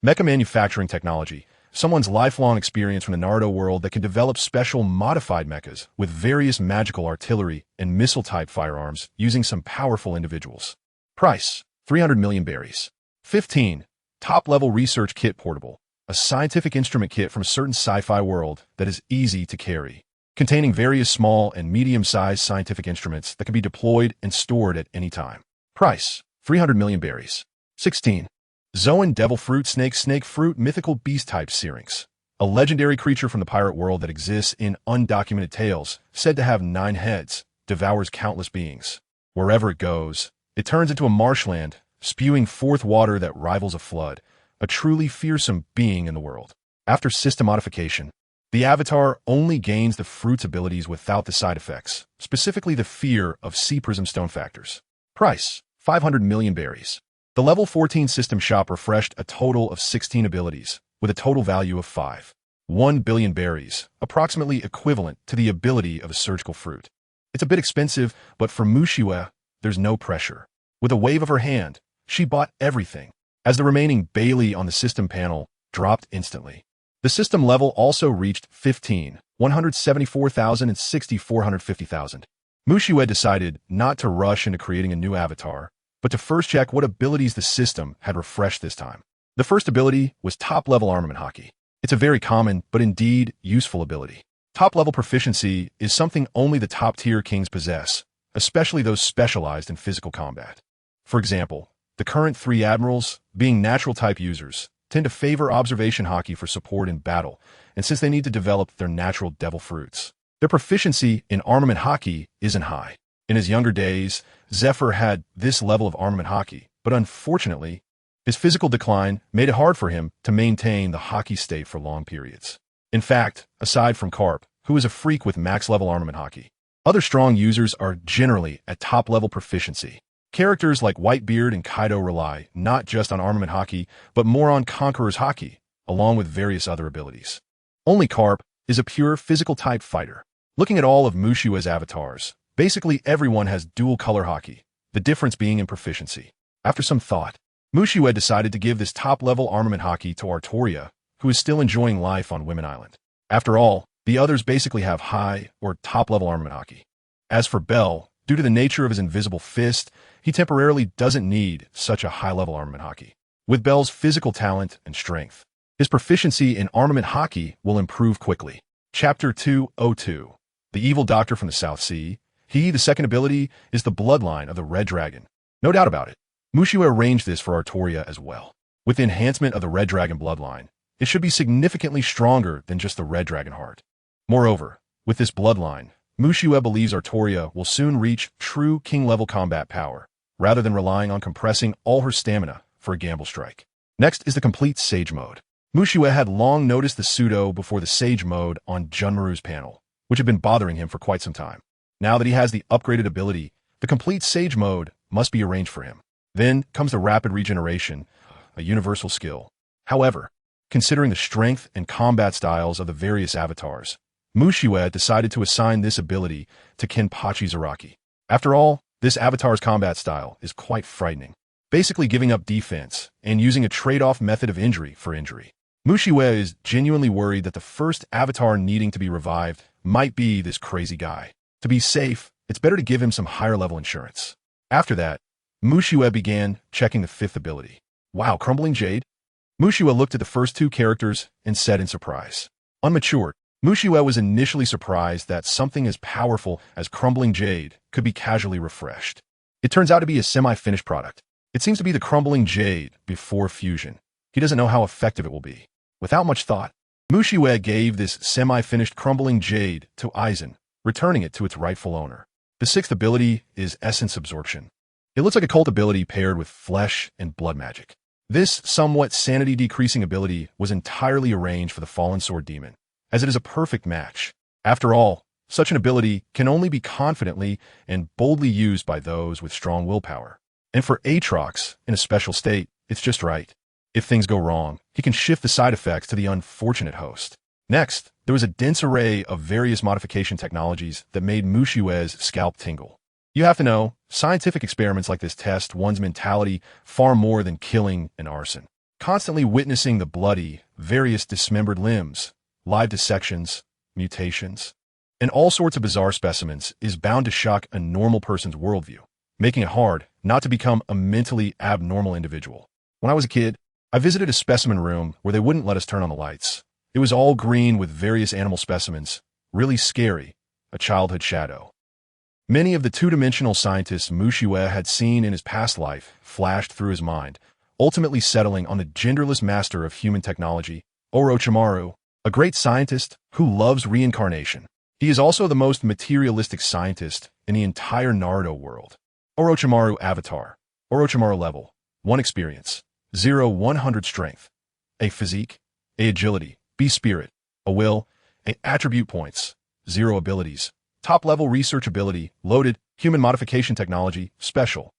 Mecha manufacturing technology. Someone's lifelong experience from the Naruto world that can develop special modified mechas with various magical artillery and missile-type firearms using some powerful individuals. Price, 300 million berries. 15. Top-level research kit portable. A scientific instrument kit from a certain sci-fi world that is easy to carry, containing various small and medium-sized scientific instruments that can be deployed and stored at any time. Price, 300 million berries. 16. Zoan Devil Fruit Snake Fruit Mythical Beast-type Syrinx. A legendary creature from the pirate world that exists in undocumented tales, said to have 9 heads, devours countless beings. Wherever it goes, it turns into a marshland, spewing forth water that rivals a flood, a truly fearsome being in the world. After system modification, the avatar only gains the fruit's abilities without the side effects, specifically the fear of sea prism stone factors. Price, 500 million berries. The level 14 system shop refreshed a total of 16 abilities, with a total value of 1 billion berries, approximately equivalent to the ability of a surgical fruit. It's a bit expensive, but for Mushiue, there's no pressure. With a wave of her hand, she bought everything, as the remaining Bailey on the system panel dropped instantly. The system level also reached 15, 174,000 and 450,000. Mushiue decided not to rush into creating a new avatar, but to first check what abilities the system had refreshed this time. The first ability was top-level armament hockey. It's a very common, but indeed useful ability. Top-level proficiency is something only the top-tier kings possess, especially those specialized in physical combat. For example, the current 3 admirals, being natural-type users, tend to favor observation hockey for support in battle, and since they need to develop their natural devil fruits, their proficiency in armament hockey isn't high. In his younger days, Zephyr had this level of armament hockey, but unfortunately, his physical decline made it hard for him to maintain the hockey state for long periods. In fact, aside from Carp, who is a freak with max-level armament hockey, other strong users are generally at top-level proficiency. Characters like Whitebeard and Kaido rely not just on armament hockey, but more on Conqueror's hockey, along with various other abilities. Only Carp is a pure physical-type fighter. Looking at all of Mushiue's avatars, basically everyone has dual-color hockey, the difference being in proficiency. After some thought, Mushue decided to give this top-level armament hockey to Artoria, who is still enjoying life on Women Island. After all, the others basically have high or top-level armament hockey. As for Bell, due to the nature of his invisible fist, he temporarily doesn't need such a high-level armament hockey. With Bell's physical talent and strength, his proficiency in armament hockey will improve quickly. Chapter 202. The Evil Doctor from the South Sea. The second ability, is the bloodline of the Red Dragon. No doubt about it. Mushue arranged this for Artoria as well. With the enhancement of the Red Dragon bloodline, it should be significantly stronger than just the Red Dragon heart. Moreover, with this bloodline, Mushue believes Artoria will soon reach true king-level combat power, rather than relying on compressing all her stamina for a gamble strike. Next is the complete Sage mode. Mushue had long noticed the pseudo before the Sage mode on Junmaru's panel, which had been bothering him for quite some time. Now that he has the upgraded ability, the complete Sage mode must be arranged for him. Then comes the rapid regeneration, a universal skill. However, considering the strength and combat styles of the various avatars, Mushue decided to assign this ability to Kenpachi Zaraki. After all, this avatar's combat style is quite frightening, basically giving up defense and using a trade-off method of injury for injury. Mushue is genuinely worried that the first avatar needing to be revived might be this crazy guy. To be safe, it's better to give him some higher-level insurance. After that, Mushue began checking the 5th ability. Wow, Crumbling Jade? Mushue looked at the first 2 characters and said in surprise. Unmatured, Mushue was initially surprised that something as powerful as Crumbling Jade could be casually refreshed. It turns out to be a semi-finished product. It seems to be the Crumbling Jade before fusion. He doesn't know how effective it will be. Without much thought, Mushiue gave this semi-finished crumbling jade to Aizen, returning it to its rightful owner. The sixth ability is Essence Absorption. It looks like a cult ability paired with flesh and blood magic. This somewhat sanity-decreasing ability was entirely arranged for the Fallen Sword Demon, as it is a perfect match. After all, such an ability can only be confidently and boldly used by those with strong willpower. And for Aatrox, in a special state, it's just right. If things go wrong, he can shift the side effects to the unfortunate host. Next, there was a dense array of various modification technologies that made Mushiue's scalp tingle. You have to know, scientific experiments like this test one's mentality far more than killing and arson. Constantly witnessing the bloody, various dismembered limbs, live dissections, mutations, and all sorts of bizarre specimens is bound to shock a normal person's worldview, making it hard not to become a mentally abnormal individual. When I was a kid, I visited a specimen room where they wouldn't let us turn on the lights. It was all green with various animal specimens, really scary, a childhood shadow. Many of the two-dimensional scientists Mushiue had seen in his past life flashed through his mind, ultimately settling on the genderless master of human technology, Orochimaru, a great scientist who loves reincarnation. He is also the most materialistic scientist in the entire Naruto world. Orochimaru Avatar, Orochimaru Level, 1 Experience, 0-100 Strength, A Physique, A Agility, B Spirit, A Will, A Attribute Points, 0 Abilities, Top-Level Research Ability, Loaded, Human Modification Technology, Special,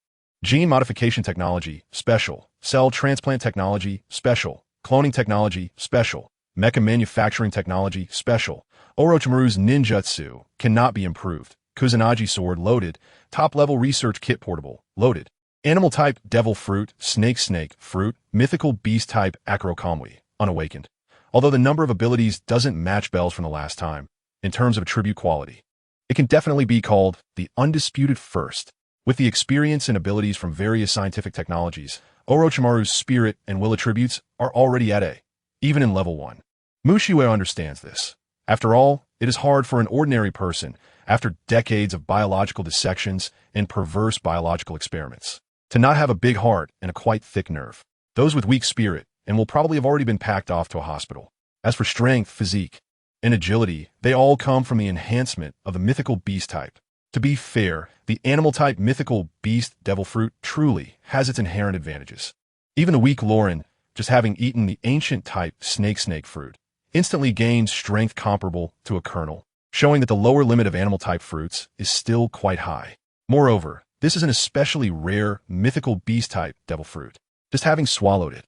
Gene Modification Technology, Special, Cell Transplant Technology, Special, Cloning Technology, Special, Mecha Manufacturing Technology, Special, Orochimaru's Ninjutsu, Cannot Be Improved, Kusanagi Sword, Loaded, Top-Level Research Kit Portable, Loaded, Animal Type, Devil Fruit, Snake Fruit, Mythical Beast Type, Acrokamui, Unawakened. Although the number of abilities doesn't match Bell's from the last time, in terms of attribute quality, it can definitely be called the undisputed first. With the experience and abilities from various scientific technologies, Orochimaru's spirit and will attributes are already at A, even in level 1. Mushiue understands this. After all, it is hard for an ordinary person, after decades of biological dissections and perverse biological experiments, to not have a big heart and a quite thick nerve. Those with weak spirit and will probably have already been packed off to a hospital. As for strength, physique, and agility, they all come from the enhancement of the mythical beast type. To be fair, the animal type mythical beast devil fruit truly has its inherent advantages. Even the weak Lauren, just having eaten the ancient type snake fruit, instantly gains strength comparable to a kernel, showing that the lower limit of animal type fruits is still quite high. Moreover, this is an especially rare mythical beast type devil fruit. Just having swallowed it,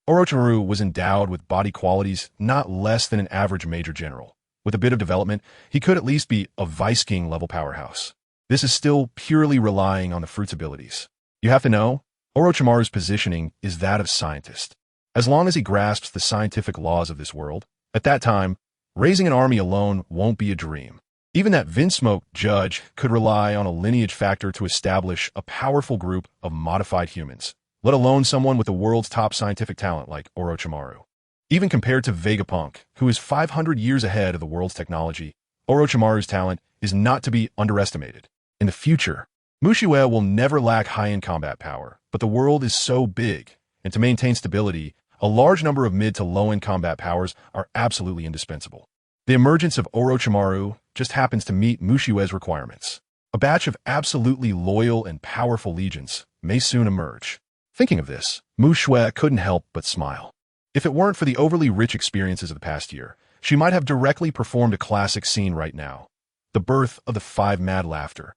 Orochimaru was endowed with body qualities not less than an average major general. With a bit of development, he could at least be a Vice King level powerhouse. This is still purely relying on the fruit's abilities. You have to know, Orochimaru's positioning is that of scientist. As long as he grasps the scientific laws of this world, at that time, raising an army alone won't be a dream. Even that Vinsmoke judge could rely on a lineage factor to establish a powerful group of modified humans, let alone someone with the world's top scientific talent like Orochimaru. Even compared to Vegapunk, who is 500 years ahead of the world's technology, Orochimaru's talent is not to be underestimated. In the future, Mushiue will never lack high-end combat power, but the world is so big, and to maintain stability, a large number of mid to low-end combat powers are absolutely indispensable. The emergence of Orochimaru just happens to meet Mushiue's requirements. A batch of absolutely loyal and powerful legions may soon emerge. Thinking of this, Mushiue couldn't help but smile. If it weren't for the overly rich experiences of the past year, she might have directly performed a classic scene right now. The birth of the Five Mad Laughter.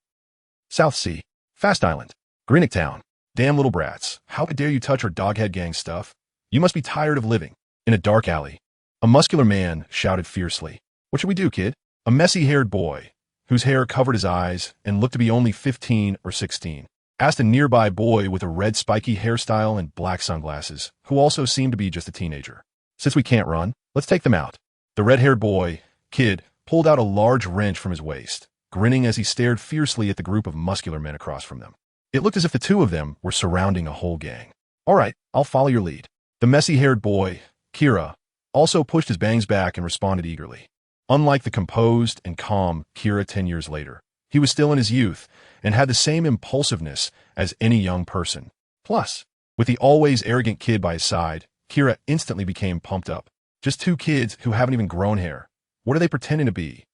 South Sea, Fast Island, Greenock Town. Damn little brats, how dare you touch our Doghead Gang stuff? You must be tired of living. In a dark alley, a muscular man shouted fiercely. What should we do, kid? A messy-haired boy, whose hair covered his eyes and looked to be only 15 or 16, asked a nearby boy with a red spiky hairstyle and black sunglasses, who also seemed to be just a teenager. Since we can't run, let's take them out. The red-haired boy, kid, pulled out a large wrench from his waist, grinning as he stared fiercely at the group of muscular men across from them. It looked as if the two of them were surrounding a whole gang. All right, I'll follow your lead. The messy-haired boy, Kira, also pushed his bangs back and responded eagerly. Unlike the composed and calm Kira 10 years later, he was still in his youth and had the same impulsiveness as any young person. Plus, with the always arrogant kid by his side, Kira instantly became pumped up. Just two kids who haven't even grown hair. What are they pretending to be?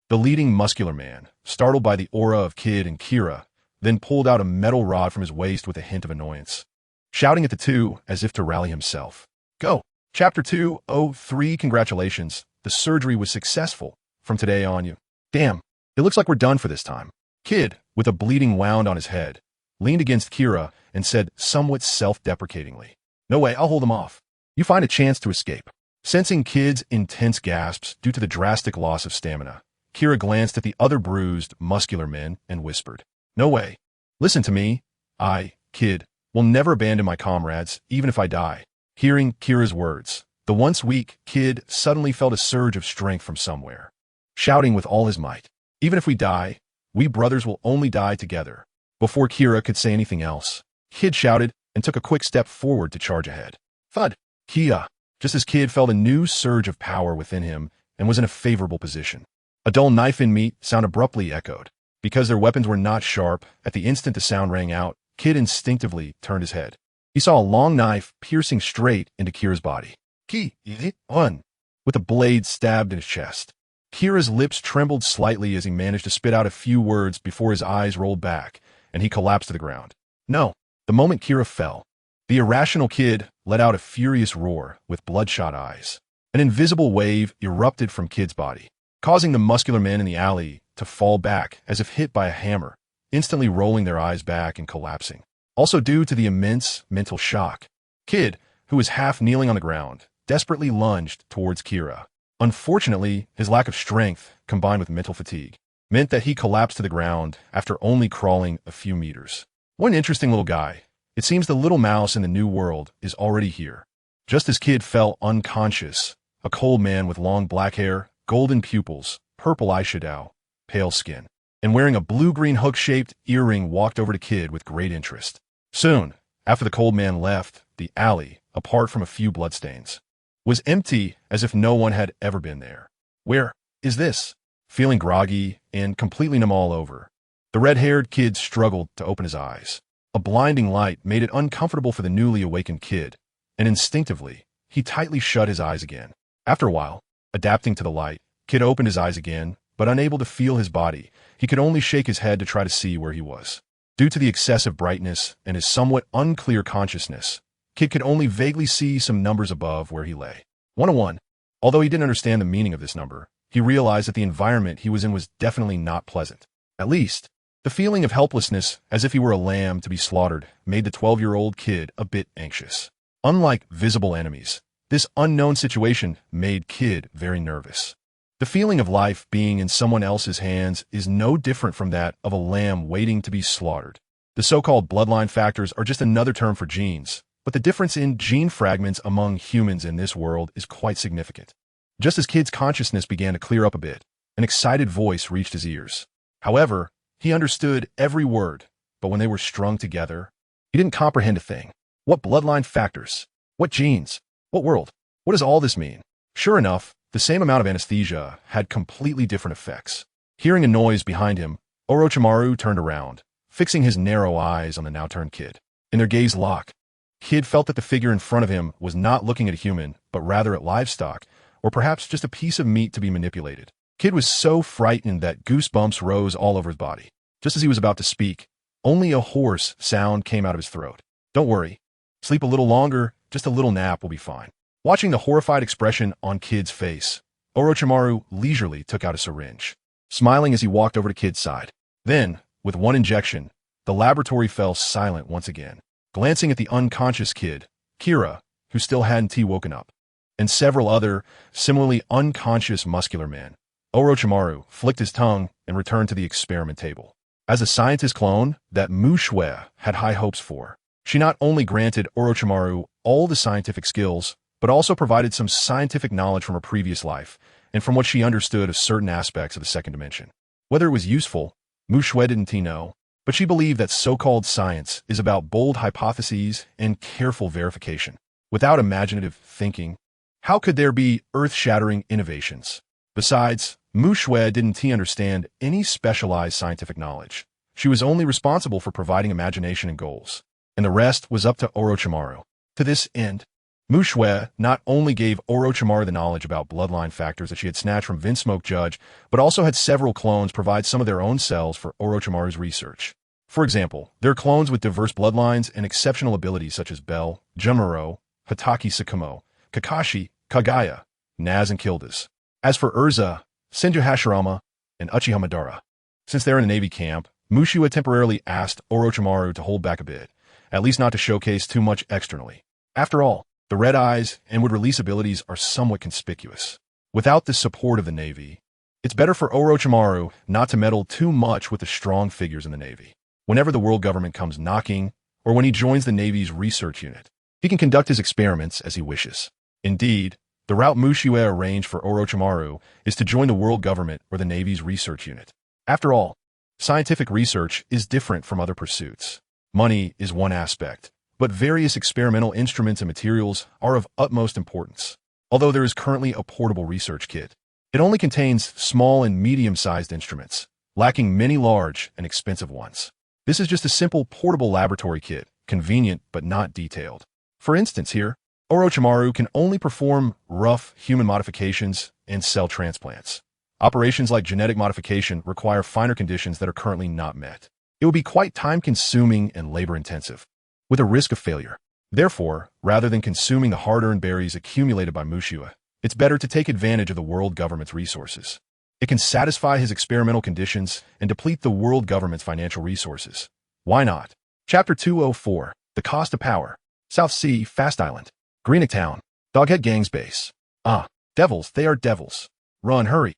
The leading muscular man, startled by the aura of Kid and Kira, then pulled out a metal rod from his waist with a hint of annoyance, shouting at the two as if to rally himself. Go! Chapter 203. Congratulations. The surgery was successful. From today on you. Damn, it looks like we're done for this time. Kid, with a bleeding wound on his head, leaned against Kira and said somewhat self-deprecatingly, No way, I'll hold him off. You find a chance to escape. Sensing Kid's intense gasps due to the drastic loss of stamina, Kira glanced at the other bruised, muscular men and whispered, No way. Listen to me. I, Kid, will never abandon my comrades, even if I die. Hearing Kira's words, the once weak Kid suddenly felt a surge of strength from somewhere, shouting with all his might, Even if we die, we brothers will only die together. Before Kira could say anything else, Kid shouted and took a quick step forward to charge ahead. Thud! Kia! Just as Kid felt a new surge of power within him and was in a favorable position. A dull knife in meat sound abruptly echoed. Because their weapons were not sharp, at the instant the sound rang out, Kid instinctively turned his head. He saw a long knife piercing straight into Kira's body. Ki, easy, on, with the blade stabbed in his chest. Kira's lips trembled slightly as he managed to spit out a few words before his eyes rolled back, and he collapsed to the ground. No. The moment Kira fell, the irrational Kid let out a furious roar with bloodshot eyes. An invisible wave erupted from Kid's body, causing the muscular men in the alley to fall back as if hit by a hammer, instantly rolling their eyes back and collapsing. Also due to the immense mental shock, Kid, who was half kneeling on the ground, desperately lunged towards Kira. Unfortunately, his lack of strength, combined with mental fatigue, meant that he collapsed to the ground after only crawling a few meters. One interesting little guy. It seems the little mouse in the new world is already here. Just as Kid fell unconscious, a cold man with long black hair, golden pupils, purple eyeshadow, pale skin, and wearing a blue-green hook-shaped earring walked over to Kid with great interest. Soon, after the cold man left, the alley, apart from a few bloodstains, was empty as if no one had ever been there. Where is this? Feeling groggy and completely numb all over, the red-haired Kid struggled to open his eyes. A blinding light made it uncomfortable for the newly awakened Kid, and instinctively, he tightly shut his eyes again. After a while, adapting to the light, Kid opened his eyes again, but unable to feel his body, he could only shake his head to try to see where he was. Due to the excessive brightness and his somewhat unclear consciousness, Kid could only vaguely see some numbers above where he lay. 101. Although he didn't understand the meaning of this number, he realized that the environment he was in was definitely not pleasant. At least, the feeling of helplessness, as if he were a lamb to be slaughtered, made the 12-year-old Kid a bit anxious. Unlike visible enemies, this unknown situation made Kid very nervous. The feeling of life being in someone else's hands is no different from that of a lamb waiting to be slaughtered. The so-called bloodline factors are just another term for genes, but the difference in gene fragments among humans in this world is quite significant. Just as Kid's consciousness began to clear up a bit, an excited voice reached his ears. However, he understood every word, but when they were strung together, he didn't comprehend a thing. What bloodline factors? What genes? What world? What does all this mean? Sure enough, the same amount of anesthesia had completely different effects. Hearing a noise behind him, Orochimaru turned around, fixing his narrow eyes on the now-turned Kid. In their gaze lock, Kid felt that the figure in front of him was not looking at a human, but rather at livestock, or perhaps just a piece of meat to be manipulated. Kid was so frightened that goosebumps rose all over his body. Just as he was about to speak, only a hoarse sound came out of his throat. Don't worry. Sleep a little longer, just a little nap will be fine. Watching the horrified expression on Kid's face, Orochimaru leisurely took out a syringe, smiling as he walked over to Kid's side. Then, with one injection, the laboratory fell silent once again. Glancing at the unconscious Kid, Kira, who still hadn't woken up, and several other, similarly unconscious muscular men, Orochimaru flicked his tongue and returned to the experiment table. As a scientist clone that Mushue had high hopes for, she not only granted Orochimaru all the scientific skills, but also provided some scientific knowledge from her previous life and from what she understood of certain aspects of the second dimension. Whether it was useful, Mushue didn't know, but she believed that so-called science is about bold hypotheses and careful verification. Without imaginative thinking, how could there be earth-shattering innovations? Besides, Mushue didn't understand any specialized scientific knowledge. She was only responsible for providing imagination and goals, and the rest was up to Orochimaru. To this end, Mushue not only gave Orochimaru the knowledge about bloodline factors that she had snatched from Vinsmoke Judge, but also had several clones provide some of their own cells for Orochimaru's research. For example, there are clones with diverse bloodlines and exceptional abilities such as Bell, Junmaro, Hatake Kakashi, Kagaya, Naz, and Kildas. As for Erza, Senju Hashirama, and Uchiha Madara. Since they're in a Navy camp, Mushue temporarily asked Orochimaru to hold back a bit, at least not to showcase too much externally. After all, the red eyes and would-release abilities are somewhat conspicuous. Without the support of the Navy, it's better for Orochimaru not to meddle too much with the strong figures in the Navy. Whenever the world government comes knocking, or when he joins the Navy's research unit, he can conduct his experiments as he wishes. Indeed, the route Mushue arranged for Orochimaru is to join the world government or the Navy's research unit. After all, scientific research is different from other pursuits. Money is one aspect, but various experimental instruments and materials are of utmost importance. Although there is currently a portable research kit, it only contains small and medium-sized instruments, lacking many large and expensive ones. This is just a simple portable laboratory kit, convenient but not detailed. For instance here, Orochimaru can only perform rough human modifications and cell transplants. Operations like genetic modification require finer conditions that are currently not met. It would be quite time-consuming and labor-intensive, with a risk of failure. Therefore, rather than consuming the hard-earned berries accumulated by Mushue, it's better to take advantage of the world government's resources. It can satisfy his experimental conditions and deplete the world government's financial resources. Why not? Chapter 204, The Cost of Power. South Sea, Fast Island. Greenock Town. Doghead Gang's base. Ah, devils, they are devils. Run, hurry.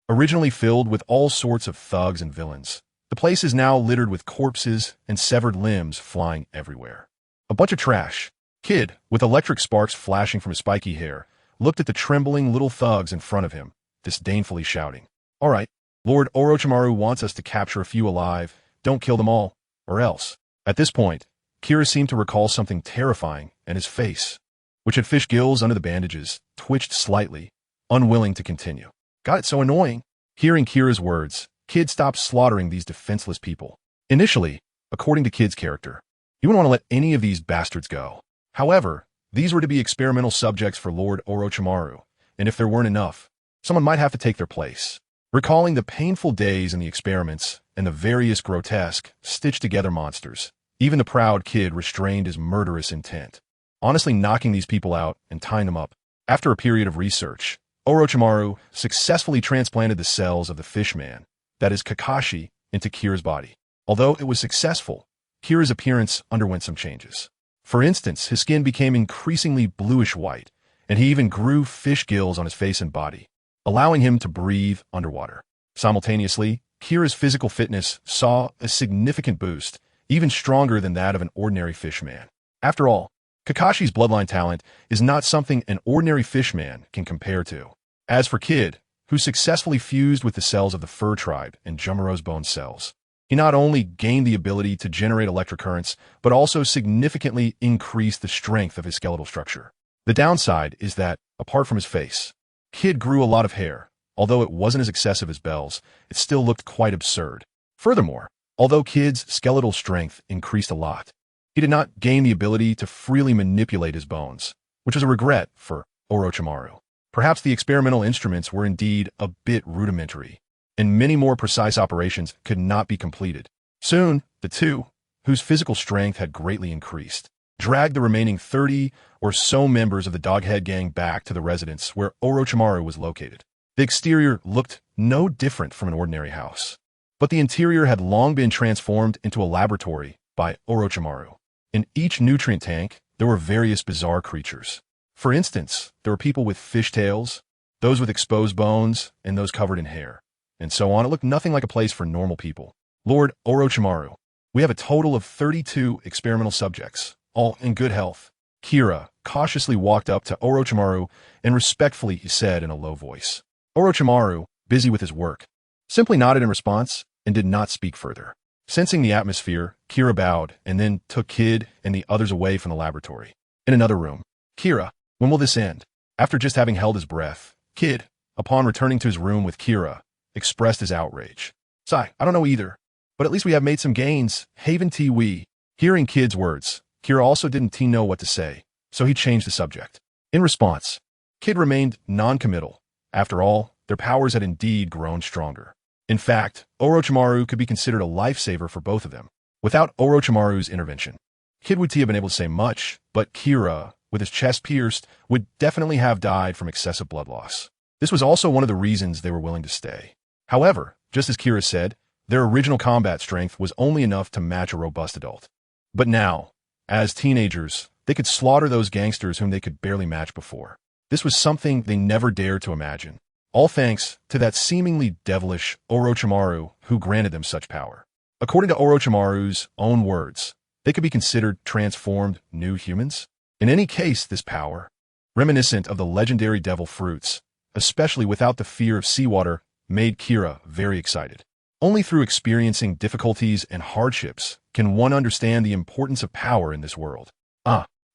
Originally filled with all sorts of thugs and villains, the place is now littered with corpses and severed limbs flying everywhere. A bunch of trash. Kid, with electric sparks flashing from his spiky hair, looked at the trembling little thugs in front of him, disdainfully shouting, "All right, Lord Orochimaru wants us to capture a few alive. Don't kill them all, or else." At this point, Kira seemed to recall something terrifying, and his face, which had fish gills under the bandages, twitched slightly, unwilling to continue. "God, it's so annoying." Hearing Kira's words, Kid stopped slaughtering these defenseless people. Initially, according to Kid's character, he wouldn't want to let any of these bastards go. However, these were to be experimental subjects for Lord Orochimaru, and if there weren't enough, someone might have to take their place. Recalling the painful days in the experiments and the various grotesque, stitched-together monsters, even the proud Kid restrained his murderous intent. Honestly, knocking these people out and tying them up. After a period of research, Orochimaru successfully transplanted the cells of the fishman, that is Kakashi, into Kira's body. Although it was successful, Kira's appearance underwent some changes. For instance, his skin became increasingly bluish-white, and he even grew fish gills on his face and body, allowing him to breathe underwater. Simultaneously, Kira's physical fitness saw a significant boost, even stronger than that of an ordinary fishman. After all, Kakashi's bloodline talent is not something an ordinary fishman can compare to. As for Kid, who successfully fused with the cells of the Fur tribe and Junmaro's bone cells, he not only gained the ability to generate electric currents, but also significantly increased the strength of his skeletal structure. The downside is that, apart from his face, Kid grew a lot of hair. Although it wasn't as excessive as Bell's, it still looked quite absurd. Furthermore, although Kid's skeletal strength increased a lot, he did not gain the ability to freely manipulate his bones, which was a regret for Orochimaru. Perhaps the experimental instruments were indeed a bit rudimentary, and many more precise operations could not be completed. Soon, the two, whose physical strength had greatly increased, dragged the remaining 30 or so members of the Doghead Gang back to the residence where Orochimaru was located. The exterior looked no different from an ordinary house, but the interior had long been transformed into a laboratory by Orochimaru. In each nutrient tank, there were various bizarre creatures. For instance, there were people with fish tails, those with exposed bones, and those covered in hair, and so on. It looked nothing like a place for normal people. Lord Orochimaru, we have a total of 32 experimental subjects, all in good health. Kira cautiously walked up to Orochimaru and respectfully said in a low voice. Orochimaru, busy with his work, simply nodded in response and did not speak further. Sensing the atmosphere, Kira bowed and then took Kid and the others away from the laboratory. In another room, Kira, when will this end? After just having held his breath, Kid, upon returning to his room with Kira, expressed his outrage. Sigh, I don't know either, but at least we have made some gains. Haven T. We. Hearing Kid's words, Kira also didn't know what to say. so he changed the subject. In response, Kid remained non-committal. After all, their powers had indeed grown stronger. In fact, Orochimaru could be considered a lifesaver for both of them. Without Orochimaru's intervention, Kid would have been able to say much, but Kira, with his chest pierced, would definitely have died from excessive blood loss. This was also one of the reasons they were willing to stay. However, just as Kira said, their original combat strength was only enough to match a robust adult. But now, as teenagers, they could slaughter those gangsters whom they could barely match before. This was something they never dared to imagine, all thanks to that seemingly devilish Orochimaru who granted them such power. According to Orochimaru's own words, they could be considered transformed new humans. In any case, this power, reminiscent of the legendary devil fruits, especially without the fear of seawater, made Kira very excited. Only through experiencing difficulties and hardships can one understand the importance of power in this world.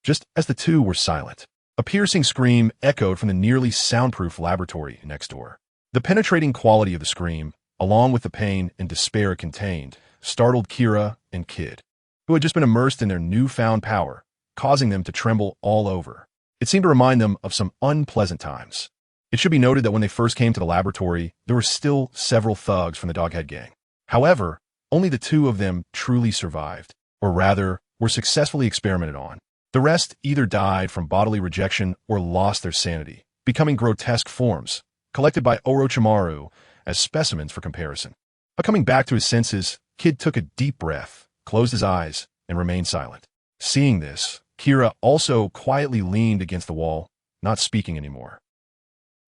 Just as the two were silent, a piercing scream echoed from the nearly soundproof laboratory next door. The penetrating quality of the scream, along with the pain and despair it contained, startled Kira and Kid, who had just been immersed in their newfound power, causing them to tremble all over. It seemed to remind them of some unpleasant times. It should be noted that when they first came to the laboratory, there were still several thugs from the Doghead Gang. However, only the two of them truly survived, or rather, were successfully experimented on. The rest either died from bodily rejection or lost their sanity, becoming grotesque forms, collected by Orochimaru as specimens for comparison. But coming back to his senses, Kid took a deep breath, closed his eyes, and remained silent. Seeing this, Kira also quietly leaned against the wall, not speaking anymore.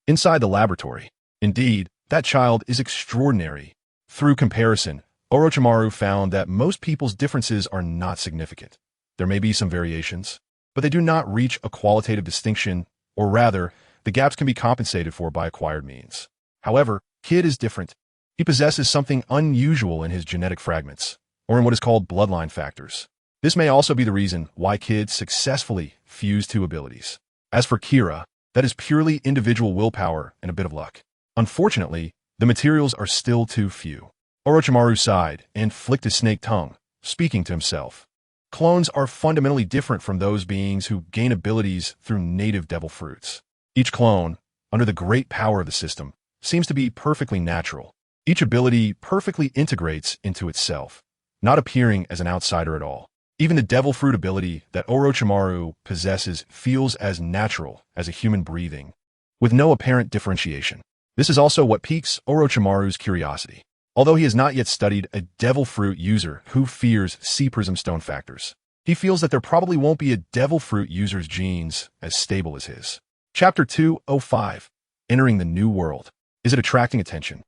Inside the laboratory, indeed, that child is extraordinary. Through comparison, Orochimaru found that most people's differences are not significant. There may be some variations, but they do not reach a qualitative distinction, or rather, the gaps can be compensated for by acquired means. However, Kid is different. He possesses something unusual in his genetic fragments, or in what is called bloodline factors. This may also be the reason why Kid successfully fused two abilities. As for Kira, that is purely individual willpower and a bit of luck. Unfortunately, the materials are still too few. Orochimaru sighed and flicked his snake tongue, speaking to himself. Clones are fundamentally different from those beings who gain abilities through native devil fruits. Each clone, under the great power of the system, seems to be perfectly natural. Each ability perfectly integrates into itself, not appearing as an outsider at all. Even the devil fruit ability that Orochimaru possesses feels as natural as a human breathing, with no apparent differentiation. This is also what piques Orochimaru's curiosity. Although he has not yet studied a devil fruit user who fears sea prism stone factors, he feels that there probably won't be a devil fruit user's genes as stable as his. Chapter 205, Entering the New World. Is it attracting attention?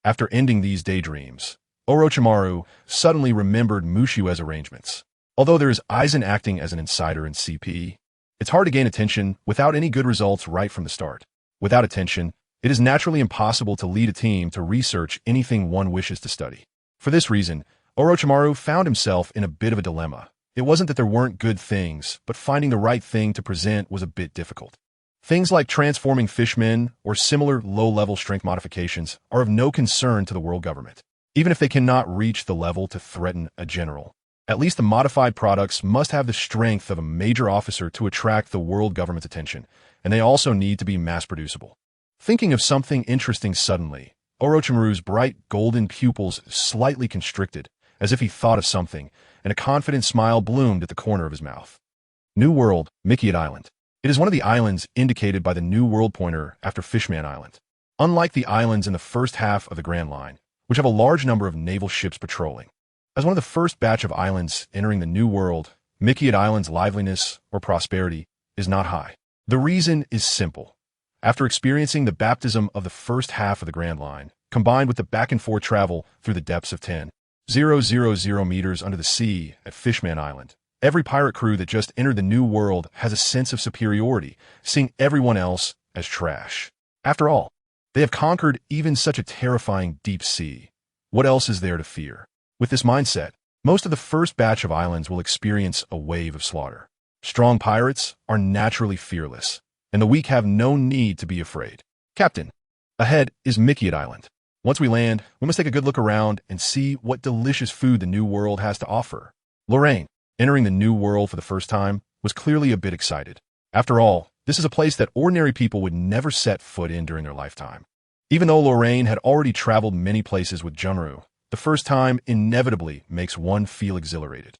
After ending these daydreams, Orochimaru suddenly remembered Mushue's arrangements. Although there is Aizen acting as an insider in CP, it's hard to gain attention without any good results right from the start. Without attention, it is naturally impossible to lead a team to research anything one wishes to study. For this reason, Orochimaru found himself in a bit of a dilemma. It wasn't that there weren't good things, but finding the right thing to present was a bit difficult. Things like transforming fishmen or similar low-level strength modifications are of no concern to the world government, even if they cannot reach the level to threaten a general. At least the modified products must have the strength of a major officer to attract the world government's attention, and they also need to be mass-producible. Thinking of something interesting suddenly, Orochimaru's bright golden pupils slightly constricted, as if he thought of something, and a confident smile bloomed at the corner of his mouth. New World, Mikiad Island. It is one of the islands indicated by the New World pointer after Fishman Island. Unlike the islands in the first half of the Grand Line, which have a large number of naval ships patrolling, as one of the first batch of islands entering the New World, Mikiad Island's liveliness or prosperity is not high. The reason is simple. After experiencing the baptism of the first half of the Grand Line, combined with the back-and-forth travel through the depths of 10,000 meters under the sea at Fishman Island, every pirate crew that just entered the New World has a sense of superiority, seeing everyone else as trash. After all, they have conquered even such a terrifying deep sea. What else is there to fear? With this mindset, most of the first batch of islands will experience a wave of slaughter. Strong pirates are naturally fearless, and the weak have no need to be afraid. Captain, ahead is Mikiad Island. Once we land, we must take a good look around and see what delicious food the New World has to offer. Lorraine, entering the New World for the first time, was clearly a bit excited. After all, this is a place that ordinary people would never set foot in during their lifetime. Even though Lorraine had already traveled many places with Junmaru, the first time inevitably makes one feel exhilarated.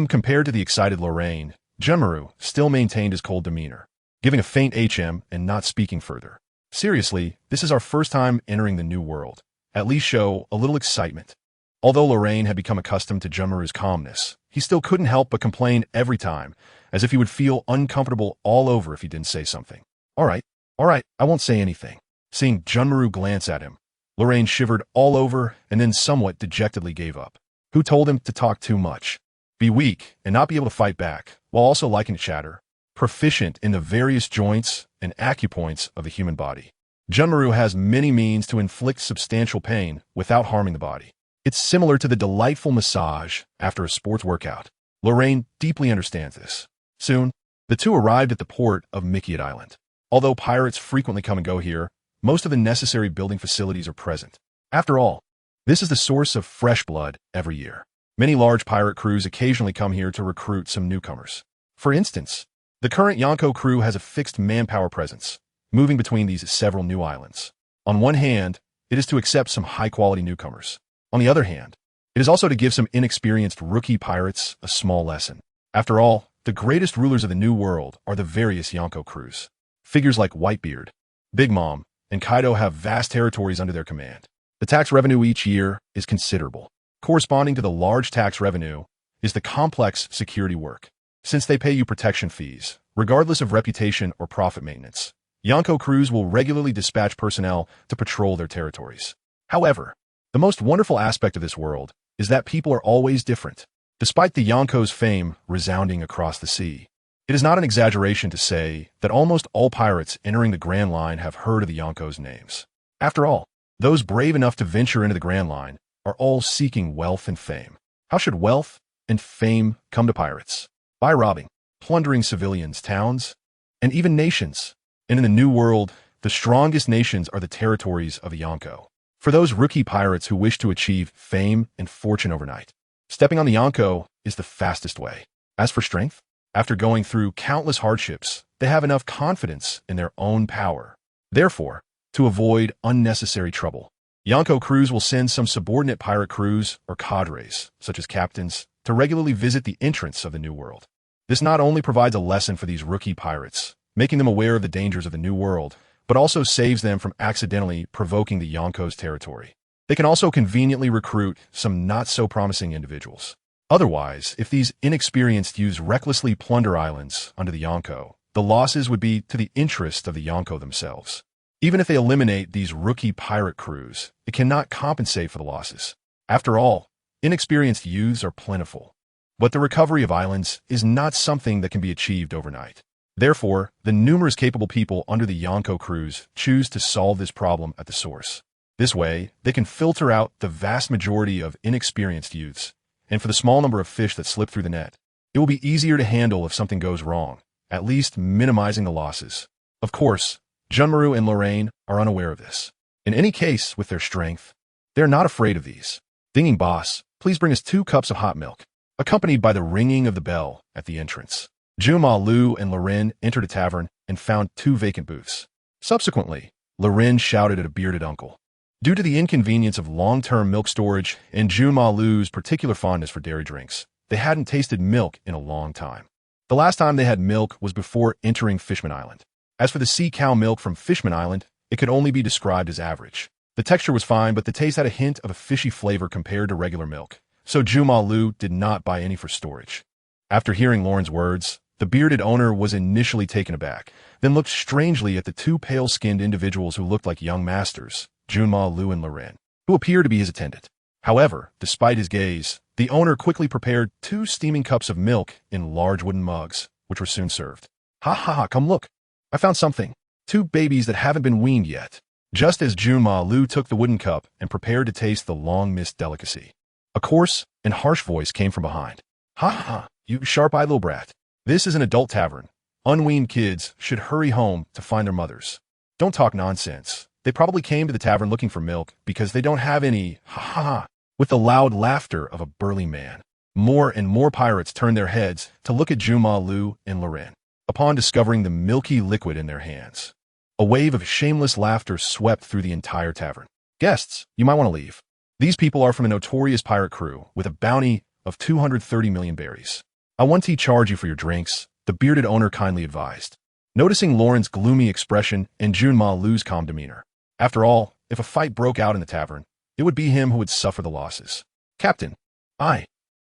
Compared to the excited Lorraine, Junmaru still maintained his cold demeanor, giving a faint HM and not speaking further. Seriously, this is our first time entering the new world. At least show a little excitement. Although Lorraine had become accustomed to Junmaru's calmness, he still couldn't help but complain every time, as if he would feel uncomfortable all over if he didn't say something. All right, I won't say anything. Seeing Junmaru glance at him, Lorraine shivered all over and then somewhat dejectedly gave up. Who told him to talk too much? Be weak and not be able to fight back, while also liking to chatter. Proficient in the various joints and acupoints of the human body. Junmaru has many means to inflict substantial pain without harming the body. It's similar to the delightful massage after a sports workout. Lorraine deeply understands this. Soon, the two arrived at the port of Mikiat Island. Although pirates frequently come and go here, most of the necessary building facilities are present. After all, this is the source of fresh blood every year. Many large pirate crews occasionally come here to recruit some newcomers. For instance, the current Yonko crew has a fixed manpower presence, moving between these several new islands. On one hand, it is to accept some high-quality newcomers. On the other hand, it is also to give some inexperienced rookie pirates a small lesson. After all, the greatest rulers of the New World are the various Yonko crews. Figures like Whitebeard, Big Mom, and Kaido have vast territories under their command. The tax revenue each year is considerable. Corresponding to the large tax revenue is the complex security work. Since they pay you protection fees, regardless of reputation or profit maintenance, Yonko crews will regularly dispatch personnel to patrol their territories. However, the most wonderful aspect of this world is that people are always different. Despite the Yonko's fame resounding across the sea, it is not an exaggeration to say that almost all pirates entering the Grand Line have heard of the Yonko's names. After all, those brave enough to venture into the Grand Line are all seeking wealth and fame. How should wealth and fame come to pirates? By robbing, plundering civilians, towns, and even nations. And in the New World, the strongest nations are the territories of the Yonko. For those rookie pirates who wish to achieve fame and fortune overnight, stepping on the Yonko is the fastest way. As for strength, after going through countless hardships, they have enough confidence in their own power. Therefore, to avoid unnecessary trouble, Yonko crews will send some subordinate pirate crews or cadres, such as captains, to regularly visit the entrance of the New World. This not only provides a lesson for these rookie pirates, making them aware of the dangers of the New World, but also saves them from accidentally provoking the Yonko's territory. They can also conveniently recruit some not-so-promising individuals. Otherwise, if these inexperienced youths recklessly plunder islands under the Yonko, the losses would be to the interest of the Yonko themselves. Even if they eliminate these rookie pirate crews, it cannot compensate for the losses. After all, inexperienced youths are plentiful. But the recovery of islands is not something that can be achieved overnight. Therefore, the numerous capable people under the Yonko crews choose to solve this problem at the source. This way, they can filter out the vast majority of inexperienced youths, and for the small number of fish that slip through the net, it will be easier to handle if something goes wrong, at least minimizing the losses. Of course, Junmaru and Lorraine are unaware of this. In any case, with their strength, they are not afraid of these. Dinging boss, please bring us 2 cups of hot milk, accompanied by the ringing of the bell at the entrance. Juma, Lu, and Loren entered a tavern and found 2 vacant booths. Subsequently, Loren shouted at a bearded uncle. Due to the inconvenience of long-term milk storage and Juma Lu's particular fondness for dairy drinks, they hadn't tasted milk in a long time. The last time they had milk was before entering Fishman Island. As for the sea cow milk from Fishman Island, it could only be described as average. The texture was fine, but the taste had a hint of a fishy flavor compared to regular milk, so Juma Lu did not buy any for storage. After hearing Lauren's words, the bearded owner was initially taken aback, then looked strangely at the 2 pale-skinned individuals who looked like young masters, Juma Lu and Loren, who appeared to be his attendant. However, despite his gaze, the owner quickly prepared 2 steaming cups of milk in large wooden mugs, which were soon served. Ha ha ha, come look. I found something. 2 babies that haven't been weaned yet. Just as Juma Lu took the wooden cup and prepared to taste the long-missed delicacy, a coarse and harsh voice came from behind. Ha ha, you sharp-eyed little brat. This is an adult tavern. Unweaned kids should hurry home to find their mothers. Don't talk nonsense. They probably came to the tavern looking for milk because they don't have any. Ha ha ha. With the loud laughter of a burly man, More and more pirates turned their heads to look at Jumalu and Loren, upon discovering the milky liquid in their hands. A wave of shameless laughter swept through the entire tavern. Guests, you might want to leave. These people are from a notorious pirate crew with a bounty of 230 million berries. I want to charge you for your drinks, the bearded owner kindly advised, noticing Loren's gloomy expression and Junmalu's calm demeanor. After all, if a fight broke out in the tavern, it would be him who would suffer the losses. Captain,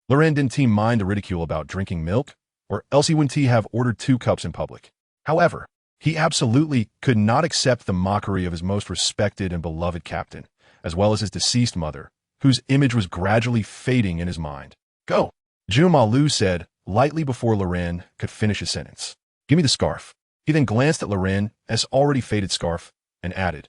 Loren didn't mind the ridicule about drinking milk, or else he wouldn't have ordered 2 cups in public. However, he absolutely could not accept the mockery of his most respected and beloved captain, as well as his deceased mother, whose image was gradually fading in his mind. Go, Junmalu said, lightly before Loren could finish his sentence. Give me the scarf. He then glanced at Loren as already faded scarf, and added,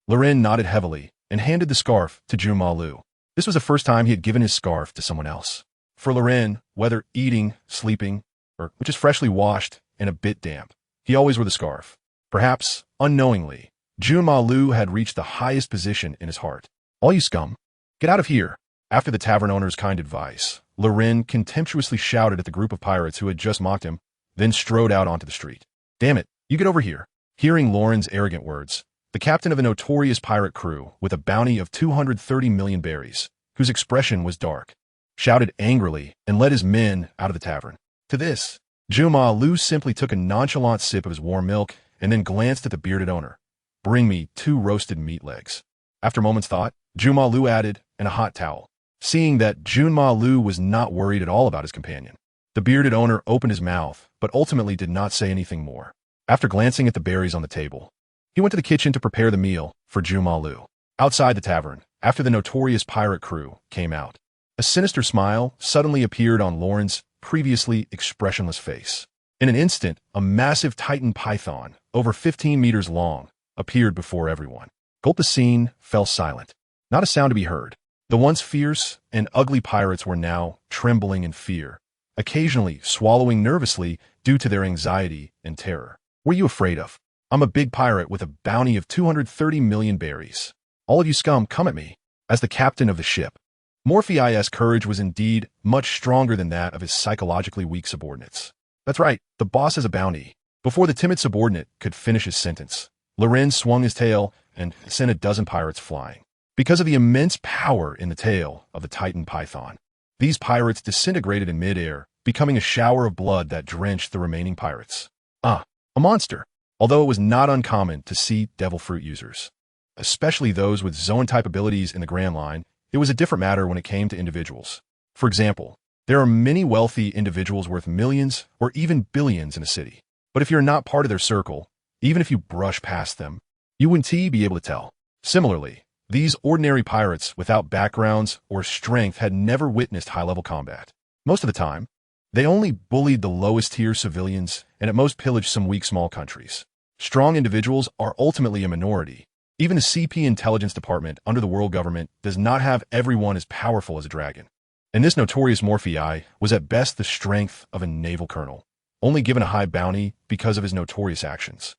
Loren nodded heavily and handed the scarf to Junmalu. This was the first time he had given his scarf to someone else. For Loren, whether eating, sleeping, or which is freshly washed and a bit damp, he always wore the scarf. Perhaps, unknowingly, Junmalu had reached the highest position in his heart. All you scum, get out of here. After the tavern owner's kind advice, Loren contemptuously shouted at the group of pirates who had just mocked him, then strode out onto the street. Damn it, you get over here. Hearing Loren's arrogant words, the captain of a notorious pirate crew with a bounty of 230 million berries, whose expression was dark, shouted angrily and led his men out of the tavern. To this, Junmalu simply took a nonchalant sip of his warm milk and then glanced at the bearded owner. Bring me 2 roasted meat legs. After a moment's thought, Junmalu added, and a hot towel. Seeing that Junmalu was not worried at all about his companion, the bearded owner opened his mouth, but ultimately did not say anything more. After glancing at the berries on the table, he went to the kitchen to prepare the meal for Junmalu. Outside the tavern, after the notorious pirate crew came out, a sinister smile suddenly appeared on Loren's previously expressionless face. In an instant, a massive titan python, over 15 meters long, appeared before everyone. The scene fell silent. Not a sound to be heard. The once fierce and ugly pirates were now trembling in fear, occasionally swallowing nervously due to their anxiety and terror. What are you afraid of? I'm a big pirate with a bounty of 230 million berries. All of you scum, come at me. As the captain of the ship, Morpheus' courage was indeed much stronger than that of his psychologically weak subordinates. That's right, the boss has a bounty. Before the timid subordinate could finish his sentence, Loren swung his tail and sent a dozen pirates flying. Because of the immense power in the tail of the Titan Python, these pirates disintegrated in midair, becoming a shower of blood that drenched the remaining pirates. A monster. Although it was not uncommon to see devil fruit users, especially those with zone-type abilities in the Grand Line, it was a different matter when it came to individuals. For example, there are many wealthy individuals worth millions or even billions in a city. But if you're not part of their circle, even if you brush past them, you wouldn't be able to tell. Similarly, these ordinary pirates without backgrounds or strength had never witnessed high-level combat. Most of the time, they only bullied the lowest-tier civilians and at most pillaged some weak small countries. Strong individuals are ultimately a minority. Even the CP intelligence department under the world government does not have everyone as powerful as a dragon. And this notorious Morpheus was at best the strength of a naval colonel, only given a high bounty because of his notorious actions.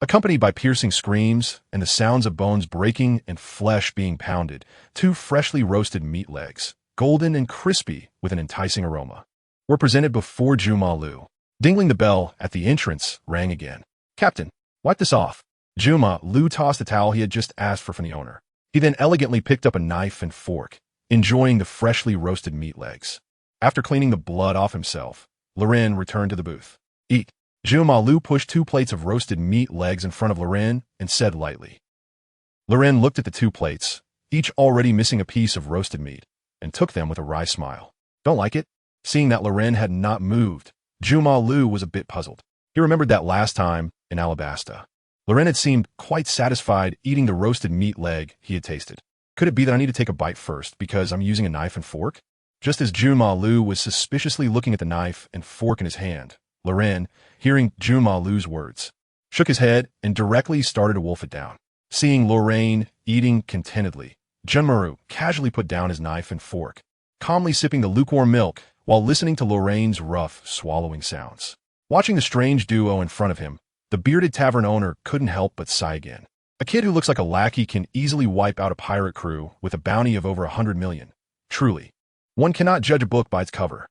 Accompanied by piercing screams and the sounds of bones breaking and flesh being pounded, 2 freshly roasted meat legs, golden and crispy with an enticing aroma, were presented before Junmalu. Dingling the bell at the entrance rang again. Captain, wipe this off. Junmalu tossed the towel he had just asked for from the owner. He then elegantly picked up a knife and fork, enjoying the freshly roasted meat legs. After cleaning the blood off himself, Loren returned to the booth. Eat. Junmalu pushed 2 plates of roasted meat legs in front of Loren and said lightly. Loren looked at the 2 plates, each already missing a piece of roasted meat, and took them with a wry smile. Don't like it? Seeing that Loren had not moved, Junmalu was a bit puzzled. He remembered that last time, in Alabasta, Loren had seemed quite satisfied eating the roasted meat leg he had tasted. Could it be that I need to take a bite first because I'm using a knife and fork? Just as Junmalu was suspiciously looking at the knife and fork in his hand, Loren, hearing Junmalu's words, shook his head and directly started to wolf it down. Seeing Loren eating contentedly, Junmaru casually put down his knife and fork, calmly sipping the lukewarm milk while listening to Loren's rough, swallowing sounds. Watching the strange duo in front of him, the bearded tavern owner couldn't help but sigh again. A kid who looks like a lackey can easily wipe out a pirate crew with a bounty of over 100 million. Truly, One cannot judge a book by its cover.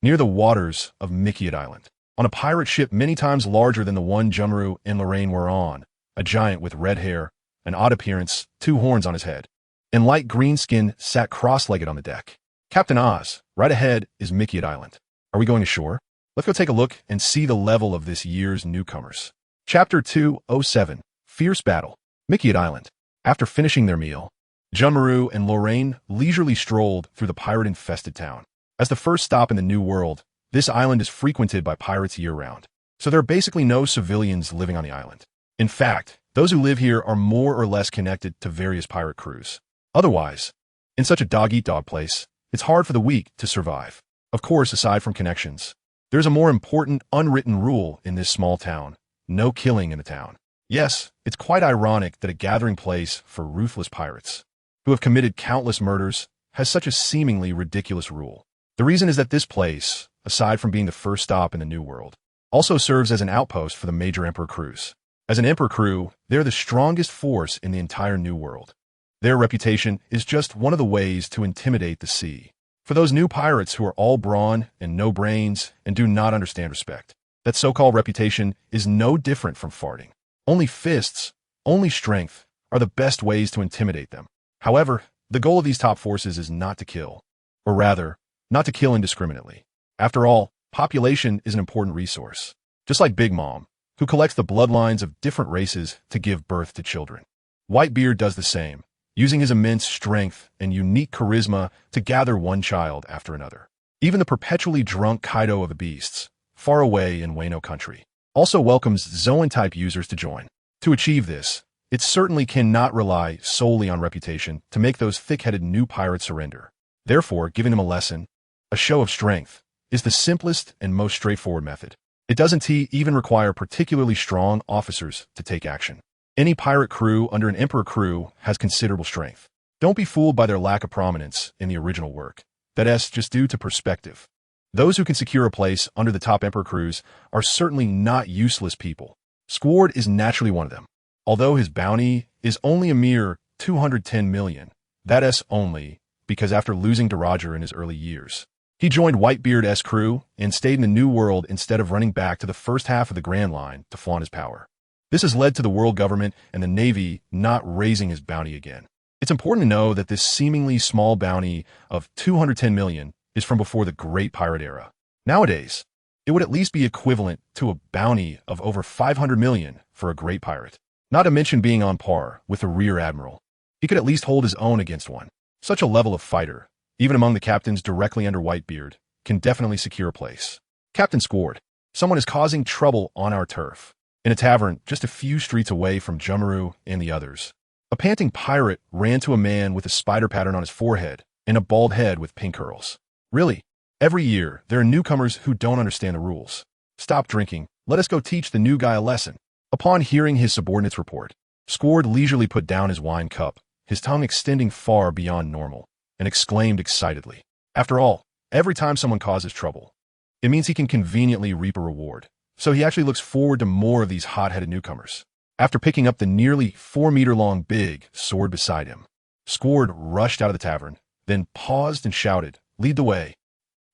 Near the waters of Mikiad Island, on a pirate ship many times larger than the one Jumru and Lorraine were on, a giant with red hair, an odd appearance, 2 horns on his head, and light green skin sat cross-legged on the deck. Captain Oz, right ahead is Mikiad Island. Are we going ashore? Let's go take a look and see the level of this year's newcomers. Chapter 207, Fierce Battle, Mikiad Island. After finishing their meal, Jumru and Lorraine leisurely strolled through the pirate-infested town. As the first stop in the New World, this island is frequented by pirates year-round, so there are basically no civilians living on the island. In fact, those who live here are more or less connected to various pirate crews. Otherwise, in such a dog-eat-dog place, it's hard for the weak to survive. Of course, aside from connections, there's a more important unwritten rule in this small town: no killing in the town. Yes, it's quite ironic that a gathering place for ruthless pirates, who have committed countless murders, has such a seemingly ridiculous rule. The reason is that this place, aside from being the first stop in the New World, also serves as an outpost for the major Emperor crews. As an Emperor crew, they're the strongest force in the entire New World. Their reputation is just one of the ways to intimidate the sea. For those new pirates who are all brawn and no brains and do not understand respect, that so-called reputation is no different from farting. Only fists, only strength, are the best ways to intimidate them. However, the goal of these top forces is not to kill, or rather, not to kill indiscriminately. After all, population is an important resource, just like Big Mom, who collects the bloodlines of different races to give birth to children. Whitebeard does the same, using his immense strength and unique charisma to gather one child after another. Even the perpetually drunk Kaido of the Beasts, far away in Wano country, also welcomes Zoan-type users to join. To achieve this, it certainly cannot rely solely on reputation to make those thick-headed new pirates surrender. Therefore, giving them a lesson, a show of strength, is the simplest and most straightforward method. It doesn't even require particularly strong officers to take action. Any pirate crew under an Emperor crew has considerable strength. Don't be fooled by their lack of prominence in the original work. That's just due to perspective. Those who can secure a place under the top Emperor crews are certainly not useless people. Squard is naturally one of them. Although his bounty is only a mere 210 million, that's only because after losing to Roger in his early years, he joined Whitebeard's crew and stayed in the New World instead of running back to the first half of the Grand Line to flaunt his power. This has led to the world government and the Navy not raising his bounty again. It's important to know that this seemingly small bounty of 210 million is from before the Great Pirate Era. Nowadays, it would at least be equivalent to a bounty of over 500 million for a great pirate. Not to mention being on par with a rear admiral. He could at least hold his own against one. Such a level of fighter, even among the captains directly under Whitebeard, can definitely secure a place. Captain Squard, someone is causing trouble on our turf. In a tavern just a few streets away from Jumru and the others, a panting pirate ran to a man with a spider pattern on his forehead and a bald head with pink curls. Really, every year there are newcomers who don't understand the rules. Stop drinking, let us go teach the new guy a lesson. Upon hearing his subordinate's report, Squard leisurely put down his wine cup, his tongue extending far beyond normal, and exclaimed excitedly. After all, every time someone causes trouble, it means he can conveniently reap a reward. So he actually looks forward to more of these hot-headed newcomers. After picking up the nearly 4-meter-long big sword beside him, Squard rushed out of the tavern, then paused and shouted, "Lead the way."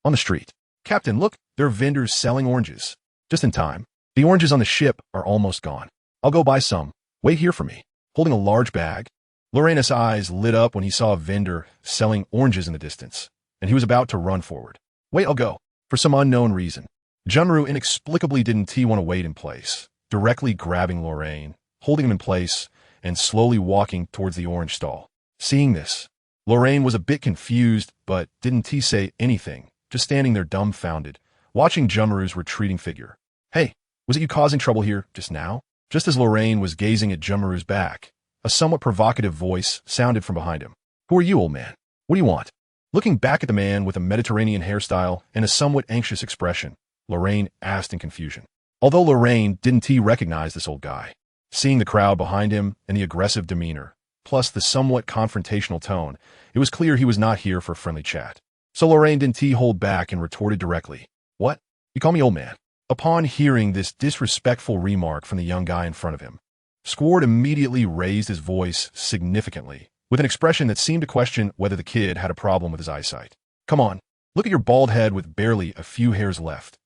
On the street, "Captain, look, there are vendors selling oranges." Just in time. The oranges on the ship are almost gone. I'll go buy some. Wait here for me. Holding a large bag, Lorena's eyes lit up when he saw a vendor selling oranges in the distance, and he was about to run forward. Wait, I'll go. For some unknown reason, Jumru inexplicably didn't want to wait in place, directly grabbing Lorraine, holding him in place, and slowly walking towards the orange stall. Seeing this, Lorraine was a bit confused, but didn't say anything, just standing there dumbfounded, watching Jumru's retreating figure. Hey, was it you causing trouble here just now? Just as Lorraine was gazing at Jumru's back, a somewhat provocative voice sounded from behind him. Who are you, old man? What do you want? Looking back at the man with a Mediterranean hairstyle and a somewhat anxious expression, Lorraine asked in confusion. Although Lorraine didn't recognize this old guy, seeing the crowd behind him and the aggressive demeanor, plus the somewhat confrontational tone, it was clear he was not here for a friendly chat. So Lorraine didn't hold back and retorted directly. What? You call me old man? Upon hearing this disrespectful remark from the young guy in front of him, Squard immediately raised his voice significantly, with an expression that seemed to question whether the kid had a problem with his eyesight. Come on, look at your bald head with barely a few hairs left.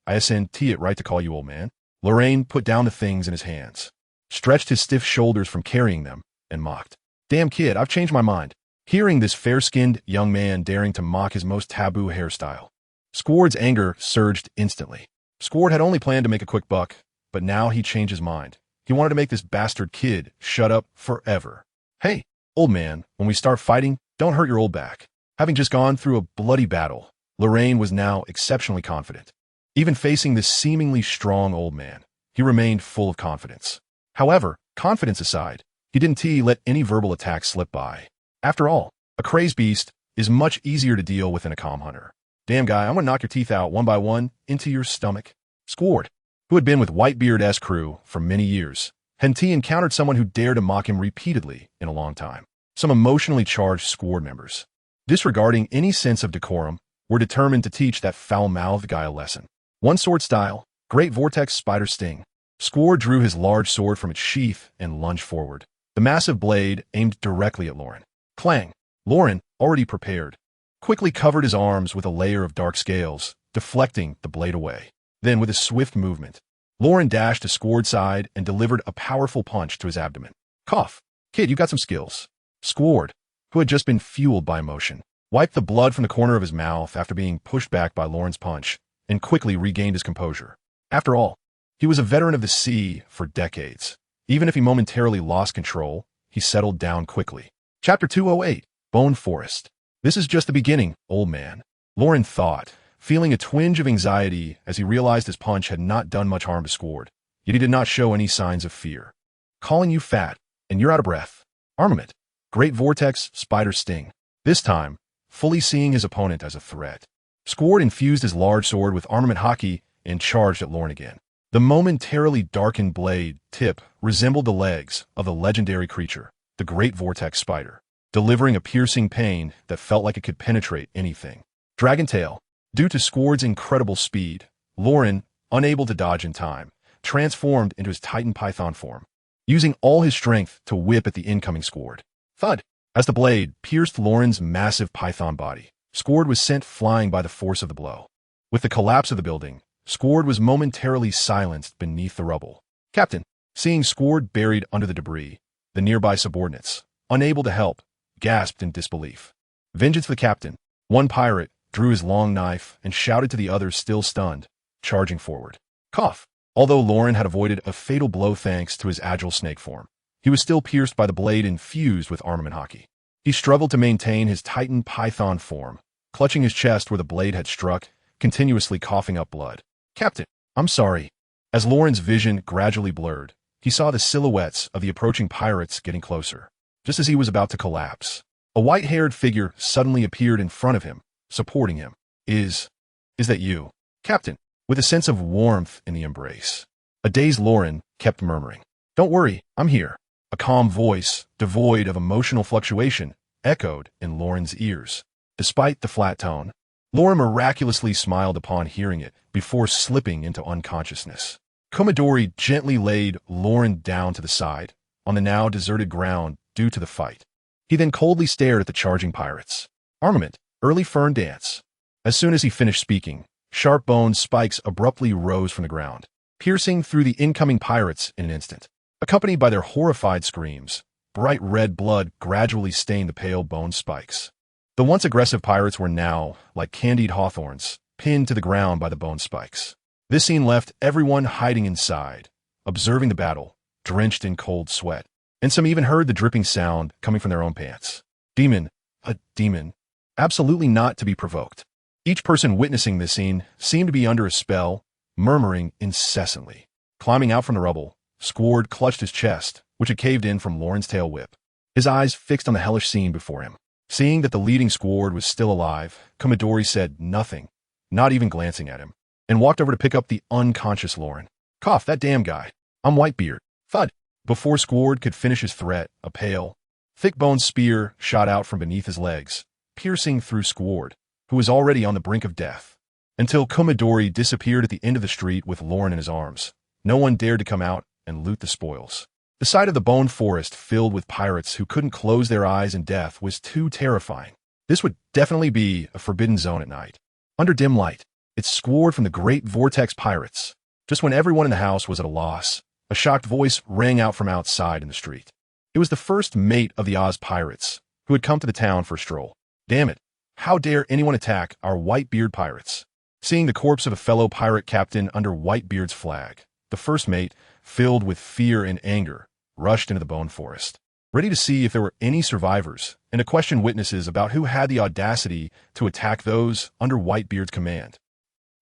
Aizen, it right to call you old man. Lorraine put down the things in his hands, stretched his stiff shoulders from carrying them, and mocked. Damn kid, I've changed my mind. Hearing this fair-skinned young man daring to mock his most taboo hairstyle, Squard's anger surged instantly. Squard had only planned to make a quick buck, but now he changed his mind. He wanted to make this bastard kid shut up forever. Hey, old man, when we start fighting, don't hurt your old back. Having just gone through a bloody battle, Lorraine was now exceptionally confident. Even facing this seemingly strong old man, he remained full of confidence. However, confidence aside, he didn't let any verbal attack slip by. After all, a crazed beast is much easier to deal with than a calm hunter. Damn guy, I'm gonna knock your teeth out one by one into your stomach. Squard, who had been with Whitebeard's crew for many years, hadn't encountered someone who dared to mock him repeatedly in a long time. Some emotionally charged Squard members, disregarding any sense of decorum, were determined to teach that foul-mouthed guy a lesson. One sword style, Great Vortex Spider Sting. Squard drew his large sword from its sheath and lunged forward. The massive blade aimed directly at Lauren. Clang! Lauren, already prepared, quickly covered his arms with a layer of dark scales, deflecting the blade away. Then, with a swift movement, Lauren dashed to Squard's side and delivered a powerful punch to his abdomen. Cough! Kid, you got some skills. Squard, who had just been fueled by emotion, wiped the blood from the corner of his mouth after being pushed back by Lauren's punch, and quickly regained his composure. After all, he was a veteran of the sea for decades. Even if he momentarily lost control, he settled down quickly. Chapter 208, Bone Forest. This is just the beginning, old man, Lauren thought, feeling a twinge of anxiety as he realized his punch had not done much harm to Squard, yet he did not show any signs of fear. Calling you fat, and you're out of breath. Armament. Great Vortex Spider Sting. This time, fully seeing his opponent as a threat, Squard infused his large sword with armament haki and charged at Lauren again. The momentarily darkened blade tip resembled the legs of the legendary creature, the Great Vortex Spider, delivering a piercing pain that felt like it could penetrate anything. Dragon Tail. Due to Squard's incredible speed, Lauren, unable to dodge in time, transformed into his Titan Python form, using all his strength to whip at the incoming Squard. Thud! As the blade pierced Lauren's massive python body, Squard was sent flying by the force of the blow. With the collapse of the building, Squard was momentarily silenced beneath the rubble. Captain, seeing Squard buried under the debris, the nearby subordinates, unable to help, gasped in disbelief. Vengeance for the captain. One pirate drew his long knife and shouted to the others still stunned, charging forward. Cough! Although Lauren had avoided a fatal blow thanks to his agile snake form, he was still pierced by the blade infused with armament haki. He struggled to maintain his Titan Python form, clutching his chest where the blade had struck, continuously coughing up blood. Captain, I'm sorry. As Lauren's vision gradually blurred, he saw the silhouettes of the approaching pirates getting closer. Just as he was about to collapse, a white-haired figure suddenly appeared in front of him, supporting him. Is that you? Captain, with a sense of warmth in the embrace. A dazed Lauren kept murmuring, "Don't worry, I'm here." A calm voice, devoid of emotional fluctuation, echoed in Lauren's ears. Despite the flat tone, Lauren miraculously smiled upon hearing it before slipping into unconsciousness. Komodori gently laid Lauren down to the side, on the now deserted ground due to the fight. He then coldly stared at the charging pirates. Armament, early fern dance. As soon as he finished speaking, sharp-boned spikes abruptly rose from the ground, piercing through the incoming pirates in an instant. Accompanied by their horrified screams, bright red blood gradually stained the pale bone spikes. The once aggressive pirates were now, like candied hawthorns, pinned to the ground by the bone spikes. This scene left everyone hiding inside, observing the battle, drenched in cold sweat, and some even heard the dripping sound coming from their own pants. Demon, a demon, absolutely not to be provoked. Each person witnessing this scene seemed to be under a spell, murmuring incessantly. Climbing out from the rubble, Squard clutched his chest, which had caved in from Lauren's tail whip, his eyes fixed on the hellish scene before him. Seeing that the leading Squard was still alive, Komodori said nothing, not even glancing at him, and walked over to pick up the unconscious Lauren. Cough, that damn guy. I'm Whitebeard. Thud. Before Squard could finish his threat, a pale, thick-boned spear shot out from beneath his legs, piercing through Squard, who was already on the brink of death. Until Komodori disappeared at the end of the street with Lauren in his arms, no one dared to come out and loot the spoils. The sight of the bone forest filled with pirates who couldn't close their eyes in death was too terrifying. This would definitely be a forbidden zone at night. Under dim light, it squared from the great vortex pirates. Just when everyone in the house was at a loss, a shocked voice rang out from outside in the street. It was the first mate of the Oz pirates, who had come to the town for a stroll. Damn it, how dare anyone attack our Whitebeard pirates? Seeing the corpse of a fellow pirate captain under Whitebeard's flag, the first mate, filled with fear and anger, rushed into the bone forest, ready to see if there were any survivors and to question witnesses about who had the audacity to attack those under Whitebeard's command.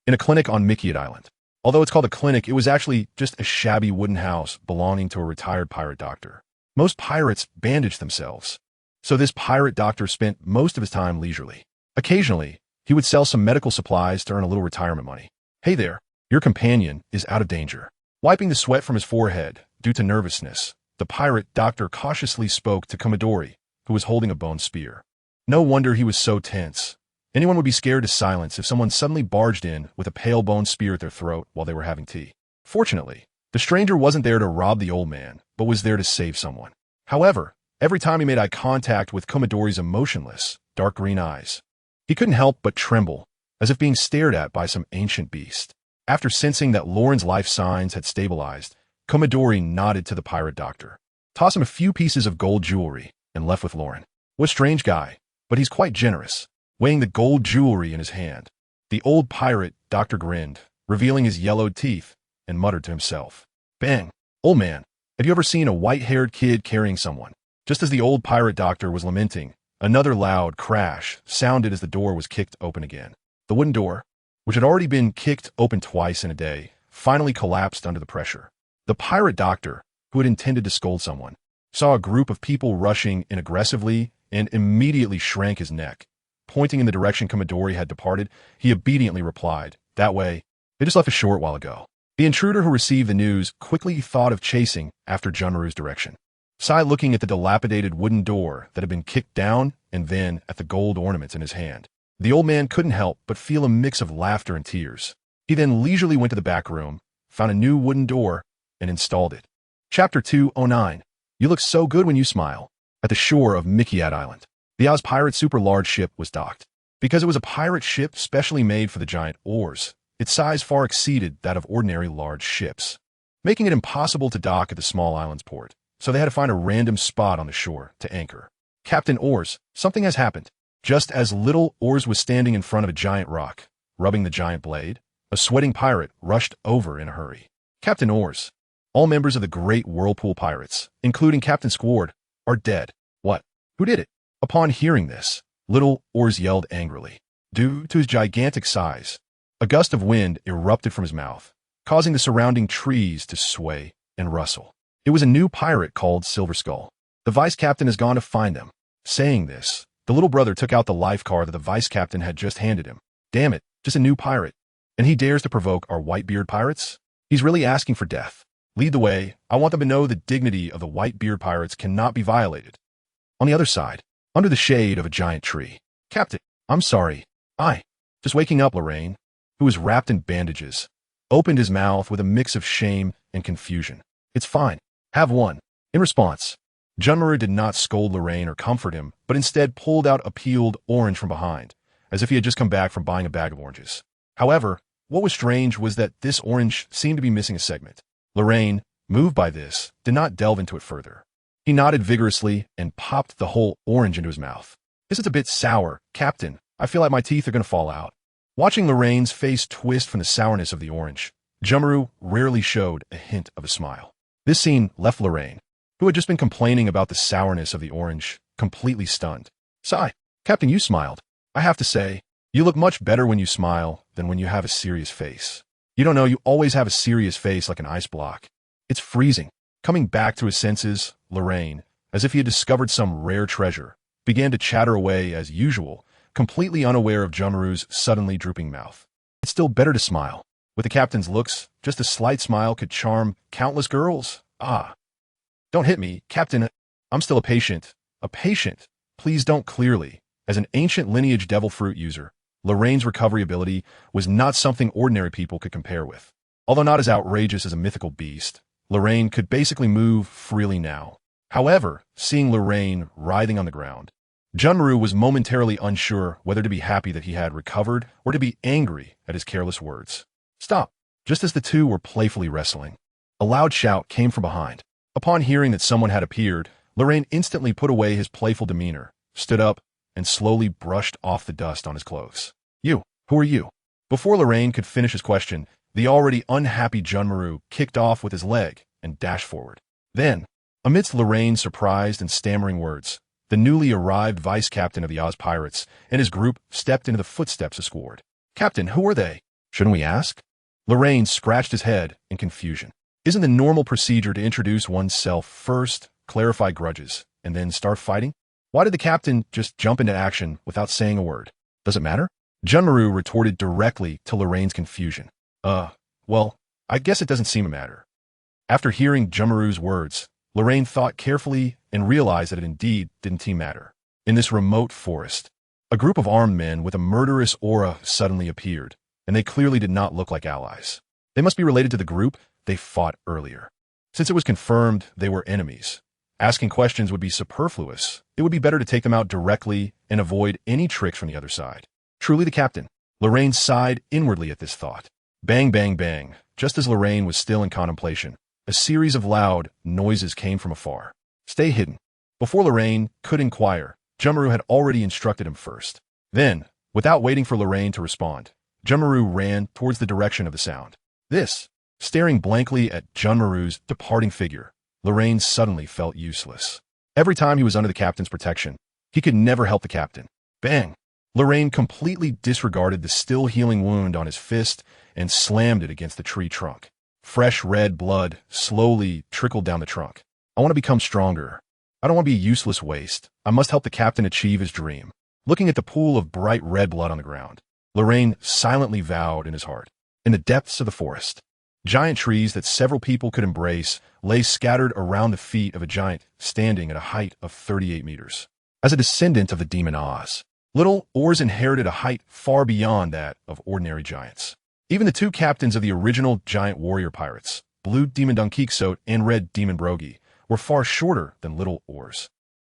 In a clinic on Mickey Island. Although it's called a clinic, it was actually just a shabby wooden house belonging to a retired pirate doctor. Most pirates bandaged themselves, so this pirate doctor spent most of his time leisurely. Occasionally, he would sell some medical supplies to earn a little retirement money. Hey there, your companion is out of danger. Wiping the sweat from his forehead due to nervousness, the pirate doctor cautiously spoke to Commodore, who was holding a bone spear. No wonder he was so tense. Anyone would be scared to silence if someone suddenly barged in with a pale bone spear at their throat while they were having tea. Fortunately, the stranger wasn't there to rob the old man, but was there to save someone. However, every time he made eye contact with Commodore's emotionless, dark green eyes, he couldn't help but tremble, as if being stared at by some ancient beast. After sensing that Lauren's life signs had stabilized, Commodore nodded to the pirate doctor. Toss him a few pieces of gold jewelry, and left with Lauren. What a strange guy, but he's quite generous. Weighing the gold jewelry in his hand, the old pirate doctor grinned, revealing his yellowed teeth, and muttered to himself. Bang! Old man, have you ever seen a white-haired kid carrying someone? Just as the old pirate doctor was lamenting, another loud crash sounded as the door was kicked open again. The wooden door, which had already been kicked open twice in a day, finally collapsed under the pressure. The pirate doctor, who had intended to scold someone, saw a group of people rushing in aggressively and immediately shrank his neck. Pointing in the direction Commodore had departed, he obediently replied, That way, they just left a short while ago. The intruder who received the news quickly thought of chasing after Junmaru's direction. Sai looking at the dilapidated wooden door that had been kicked down and then at the gold ornaments in his hand. The old man couldn't help but feel a mix of laughter and tears. He then leisurely went to the back room, found a new wooden door, and installed it. Chapter 209. You look so good when you smile. At the shore of Mickey Island, the Oz pirate super large ship was docked. Because it was a pirate ship specially made for the giant oars, its size far exceeded that of ordinary large ships, making it impossible to dock at the small island's port, so they had to find a random spot on the shore to anchor. Captain Oars, something has happened. Just as little Oars was standing in front of a giant rock, rubbing the giant blade, a sweating pirate rushed over in a hurry. Captain Oars, all members of the great whirlpool pirates, including Captain Squard, are dead. What? Who did it? Upon hearing this, little Oars yelled angrily. Due to his gigantic size, a gust of wind erupted from his mouth, causing the surrounding trees to sway and rustle. It was a new pirate called Silver Skull. The vice captain has gone to find them. Saying this, the little brother took out the life card that the vice captain had just handed him. Damn it, just a new pirate. And he dares to provoke our Whitebeard pirates? He's really asking for death. Lead the way. I want them to know the dignity of the Whitebeard pirates cannot be violated. On the other side, under the shade of a giant tree. Captain, I'm sorry. Just waking up, Lorraine, who was wrapped in bandages, opened his mouth with a mix of shame and confusion. It's fine. Have one. In response, Junmaru did not scold Lorraine or comfort him, but instead pulled out a peeled orange from behind, as if he had just come back from buying a bag of oranges. However, what was strange was that this orange seemed to be missing a segment. Lorraine, moved by this, did not delve into it further. He nodded vigorously and popped the whole orange into his mouth. This is a bit sour, Captain. I feel like my teeth are going to fall out. Watching Lorraine's face twist from the sourness of the orange, Junmaru rarely showed a hint of a smile. This scene left Lorraine, who had just been complaining about the sourness of the orange, completely stunned. Sigh, Captain, you smiled. I have to say, you look much better when you smile than when you have a serious face. You don't know, you always have a serious face like an ice block. It's freezing. Coming back to his senses, Lorraine, as if he had discovered some rare treasure, began to chatter away as usual, completely unaware of Junmaru's suddenly drooping mouth. It's still better to smile. With the captain's looks, just a slight smile could charm countless girls. Don't hit me, Captain. I'm still a patient. A patient. Please don't. Clearly, as an ancient lineage devil fruit user, Lorraine's recovery ability was not something ordinary people could compare with. Although not as outrageous as a mythical beast, Lorraine could basically move freely now. However, seeing Lorraine writhing on the ground, Junmaru was momentarily unsure whether to be happy that he had recovered or to be angry at his careless words. Stop! Just as the two were playfully wrestling, a loud shout came from behind. Upon hearing that someone had appeared, Lorraine instantly put away his playful demeanor, stood up, and slowly brushed off the dust on his clothes. You, who are you? Before Lorraine could finish his question, the already unhappy Junmaru kicked off with his leg and dashed forward. Then, amidst Lorraine's surprised and stammering words, the newly arrived vice captain of the Oz Pirates and his group stepped into the footsteps of Squard. Captain, who are they? Shouldn't we ask? Lorraine scratched his head in confusion. Isn't the normal procedure to introduce oneself first, clarify grudges, and then start fighting? Why did the captain just jump into action without saying a word? Does it matter? Junmaru retorted directly to Lorraine's confusion. Well, I guess it doesn't seem to matter. After hearing Junmaru's words, Lorraine thought carefully and realized that it indeed didn't matter. In this remote forest, a group of armed men with a murderous aura suddenly appeared, and they clearly did not look like allies. They must be related to the group they fought earlier. Since it was confirmed they were enemies, asking questions would be superfluous. It would be better to take them out directly and avoid any tricks from the other side. Truly the captain. Lorraine sighed inwardly at this thought. Bang, bang, bang. Just as Lorraine was still in contemplation, a series of loud noises came from afar. Stay hidden. Before Lorraine could inquire, Junmaru had already instructed him first. Then, without waiting for Lorraine to respond, Junmaru ran towards the direction of the sound. Staring blankly at Junmaru's departing figure, Lorraine suddenly felt useless. Every time he was under the captain's protection, he could never help the captain. Bang! Lorraine completely disregarded the still healing wound on his fist and slammed it against the tree trunk. Fresh red blood slowly trickled down the trunk. I want to become stronger. I don't want to be a useless waste. I must help the captain achieve his dream. Looking at the pool of bright red blood on the ground, Lorraine silently vowed in his heart. In the depths of the forest, giant trees that several people could embrace lay scattered around the feet of a giant standing at a height of 38 meters. As a descendant of the demon Oz, little Oars inherited a height far beyond that of ordinary giants. Even the two captains of the original giant warrior pirates, Blue Demon Dunkirk and Red Demon Brogy, were far shorter than little Oars.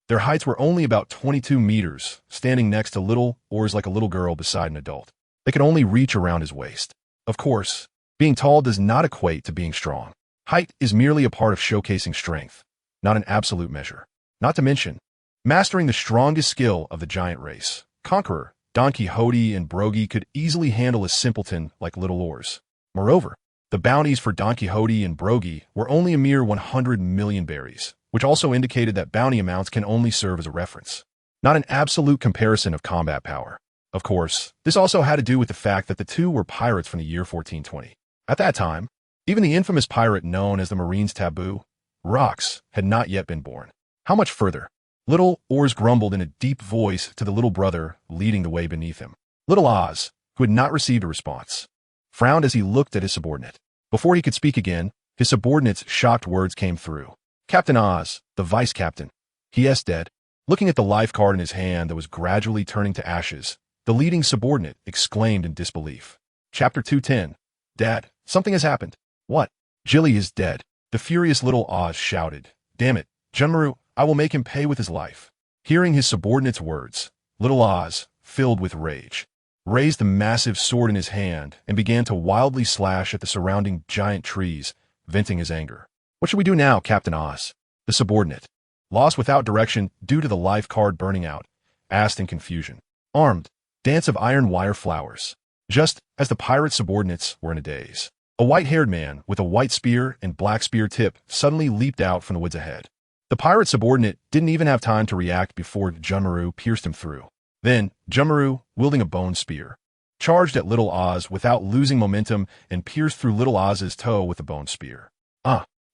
Their heights were only about 22 meters, standing next to little Oars like a little girl beside an adult. They could only reach around his waist. Of course, being tall does not equate to being strong. Height is merely a part of showcasing strength, not an absolute measure. Not to mention, mastering the strongest skill of the giant race, Conqueror, Don Quixote, and Brogy could easily handle a simpleton like little Oars. Moreover, the bounties for Don Quixote and Brogy were only a mere 100 million berries, which also indicated that bounty amounts can only serve as a reference, not an absolute comparison of combat power. Of course, this also had to do with the fact that the two were pirates from the year 1420. At that time, even the infamous pirate known as the Marine's Taboo, Rox, had not yet been born. How much further? Little Oars grumbled in a deep voice to the little brother leading the way beneath him. Little Oz, who had not received a response, frowned as he looked at his subordinate. Before he could speak again, his subordinate's shocked words came through. Captain Oz, the vice captain. He is dead. Looking at the life card in his hand that was gradually turning to ashes, the leading subordinate exclaimed in disbelief. Chapter 210. Dad, something has happened. What? Jilly is dead. The furious little Oz shouted. Damn it, Junmaru, I will make him pay with his life. Hearing his subordinate's words, little Oz, filled with rage, raised the massive sword in his hand and began to wildly slash at the surrounding giant trees, venting his anger. What should we do now, Captain Oz? The subordinate, lost without direction due to the life card burning out, asked in confusion. Armed, dance of iron wire flowers. Just as the pirate subordinates were in a daze, a white-haired man with a white spear and black spear tip suddenly leaped out from the woods ahead. The pirate subordinate didn't even have time to react before Junmaru pierced him through. Then, Junmaru, wielding a bone spear, charged at Little Oz without losing momentum and pierced through Little Oz's toe with the bone spear.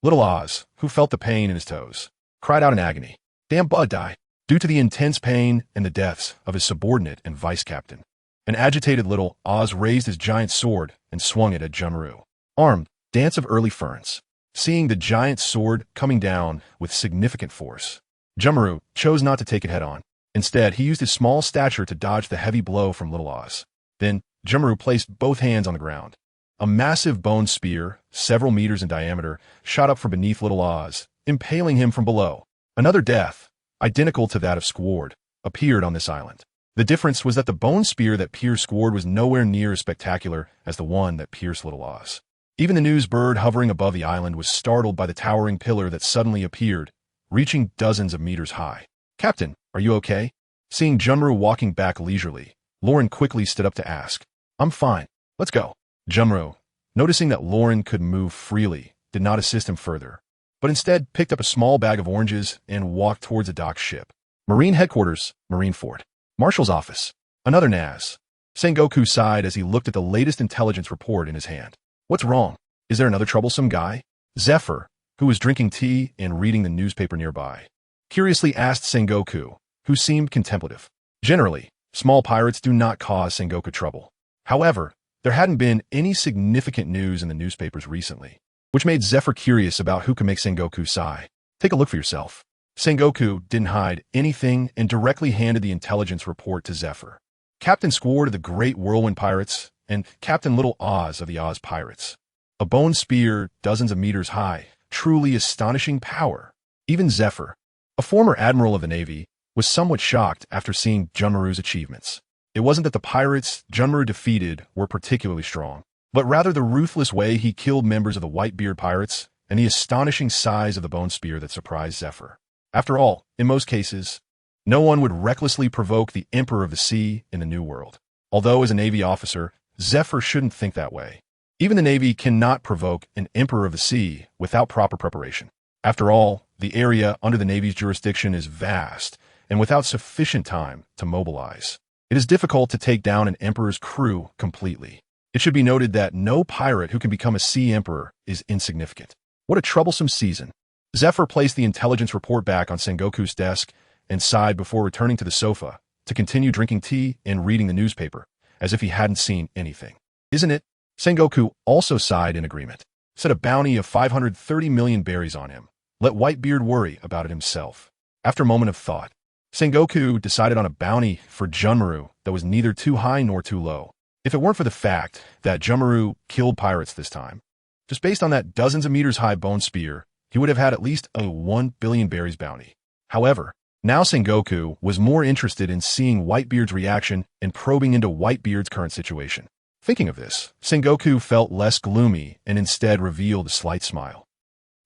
Little Oz, who felt the pain in his toes, cried out in agony. Damn bud die. Due to the intense pain and the deaths of his subordinate and vice captain, an agitated Little Oz raised his giant sword and swung it at Junmaru. Armed, dance of early ferns. Seeing the giant sword coming down with significant force, Junmaru chose not to take it head-on. Instead, he used his small stature to dodge the heavy blow from Little Oz. Then, Junmaru placed both hands on the ground. A massive bone spear, several meters in diameter, shot up from beneath Little Oz, impaling him from below. Another death, identical to that of Squard, appeared on this island. The difference was that the bone spear that Pierce scored was nowhere near as spectacular as the one that pierced Little Oz. Even the news bird hovering above the island was startled by the towering pillar that suddenly appeared, reaching dozens of meters high. "Captain, are you okay?" Seeing Junmaru walking back leisurely, Lauren quickly stood up to ask. "I'm fine. Let's go." Junmaru, noticing that Lauren could move freely, did not assist him further, but instead picked up a small bag of oranges and walked towards a docked ship. Marine Headquarters, Marine Fort. Marshal's office. Another Naz. Sengoku sighed as he looked at the latest intelligence report in his hand. "What's wrong? Is there another troublesome guy?" Zephyr, who was drinking tea and reading the newspaper nearby, curiously asked Sengoku, who seemed contemplative. Generally, small pirates do not cause Sengoku trouble. However, there hadn't been any significant news in the newspapers recently, which made Zephyr curious about who could make Sengoku sigh. "Take a look for yourself." Sengoku didn't hide anything and directly handed the intelligence report to Zephyr. Captain Squard of the Great Whirlwind Pirates and Captain Little Oz of the Oz Pirates. A bone spear dozens of meters high, truly astonishing power. Even Zephyr, a former admiral of the Navy, was somewhat shocked after seeing Junmaru's achievements. It wasn't that the pirates Junmaru defeated were particularly strong, but rather the ruthless way he killed members of the Whitebeard Pirates and the astonishing size of the bone spear that surprised Zephyr. After all, in most cases, no one would recklessly provoke the Emperor of the Sea in the New World. Although as a Navy officer, Zephyr shouldn't think that way. Even the Navy cannot provoke an Emperor of the Sea without proper preparation. After all, the area under the Navy's jurisdiction is vast, and without sufficient time to mobilize, it is difficult to take down an Emperor's crew completely. It should be noted that no pirate who can become a Sea Emperor is insignificant. What a troublesome season. Zephyr placed the intelligence report back on Sengoku's desk and sighed before returning to the sofa to continue drinking tea and reading the newspaper, as if he hadn't seen anything. "Isn't it?" Sengoku also sighed in agreement. "Set a bounty of 530 million berries on him. Let Whitebeard worry about it himself." After a moment of thought, Sengoku decided on a bounty for Junmaru that was neither too high nor too low. If it weren't for the fact that Junmaru killed pirates this time, just based on that dozens of meters high bone spear, he would have had at least a 1 billion berries bounty. However, now Sengoku was more interested in seeing Whitebeard's reaction and probing into Whitebeard's current situation. Thinking of this, Sengoku felt less gloomy and instead revealed a slight smile.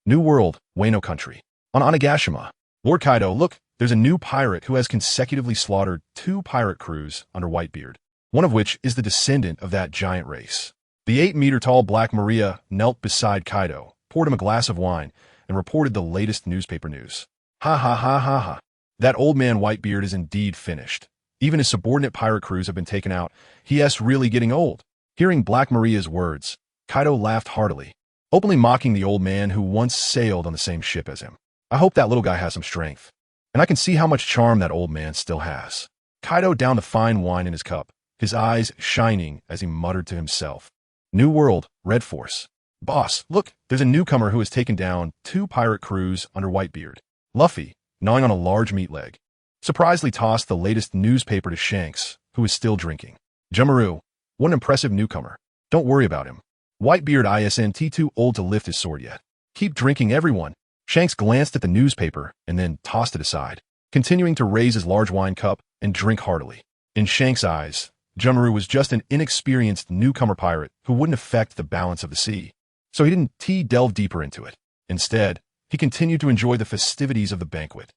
New World, Wano Country. On Onigashima. "Lord Kaido, look, there's a new pirate who has consecutively slaughtered 2 pirate crews under Whitebeard, one of which is the descendant of that giant race." The 8-meter-tall Black Maria knelt beside Kaido, poured him a glass of wine, and reported the latest newspaper news. "Ha ha ha ha ha. That old man Whitebeard is indeed finished. Even his subordinate pirate crews have been taken out. He is really getting old." Hearing Black Maria's words, Kaido laughed heartily, openly mocking the old man who once sailed on the same ship as him. "I hope that little guy has some strength, and I can see how much charm that old man still has." Kaido downed the fine wine in his cup, his eyes shining as he muttered to himself. New World, Red Force. "Boss, look, there's a newcomer who has taken down 2 pirate crews under Whitebeard." Luffy, gnawing on a large meat leg, surprisingly tossed the latest newspaper to Shanks, who was still drinking. "Junmaru, what an impressive newcomer. Don't worry about him. Whitebeard isn't too old to lift his sword yet. Keep drinking, everyone." Shanks glanced at the newspaper and then tossed it aside, continuing to raise his large wine cup and drink heartily. In Shanks' eyes, Junmaru was just an inexperienced newcomer pirate who wouldn't affect the balance of the sea, so he didn't delve deeper into it. Instead, he continued to enjoy the festivities of the banquet.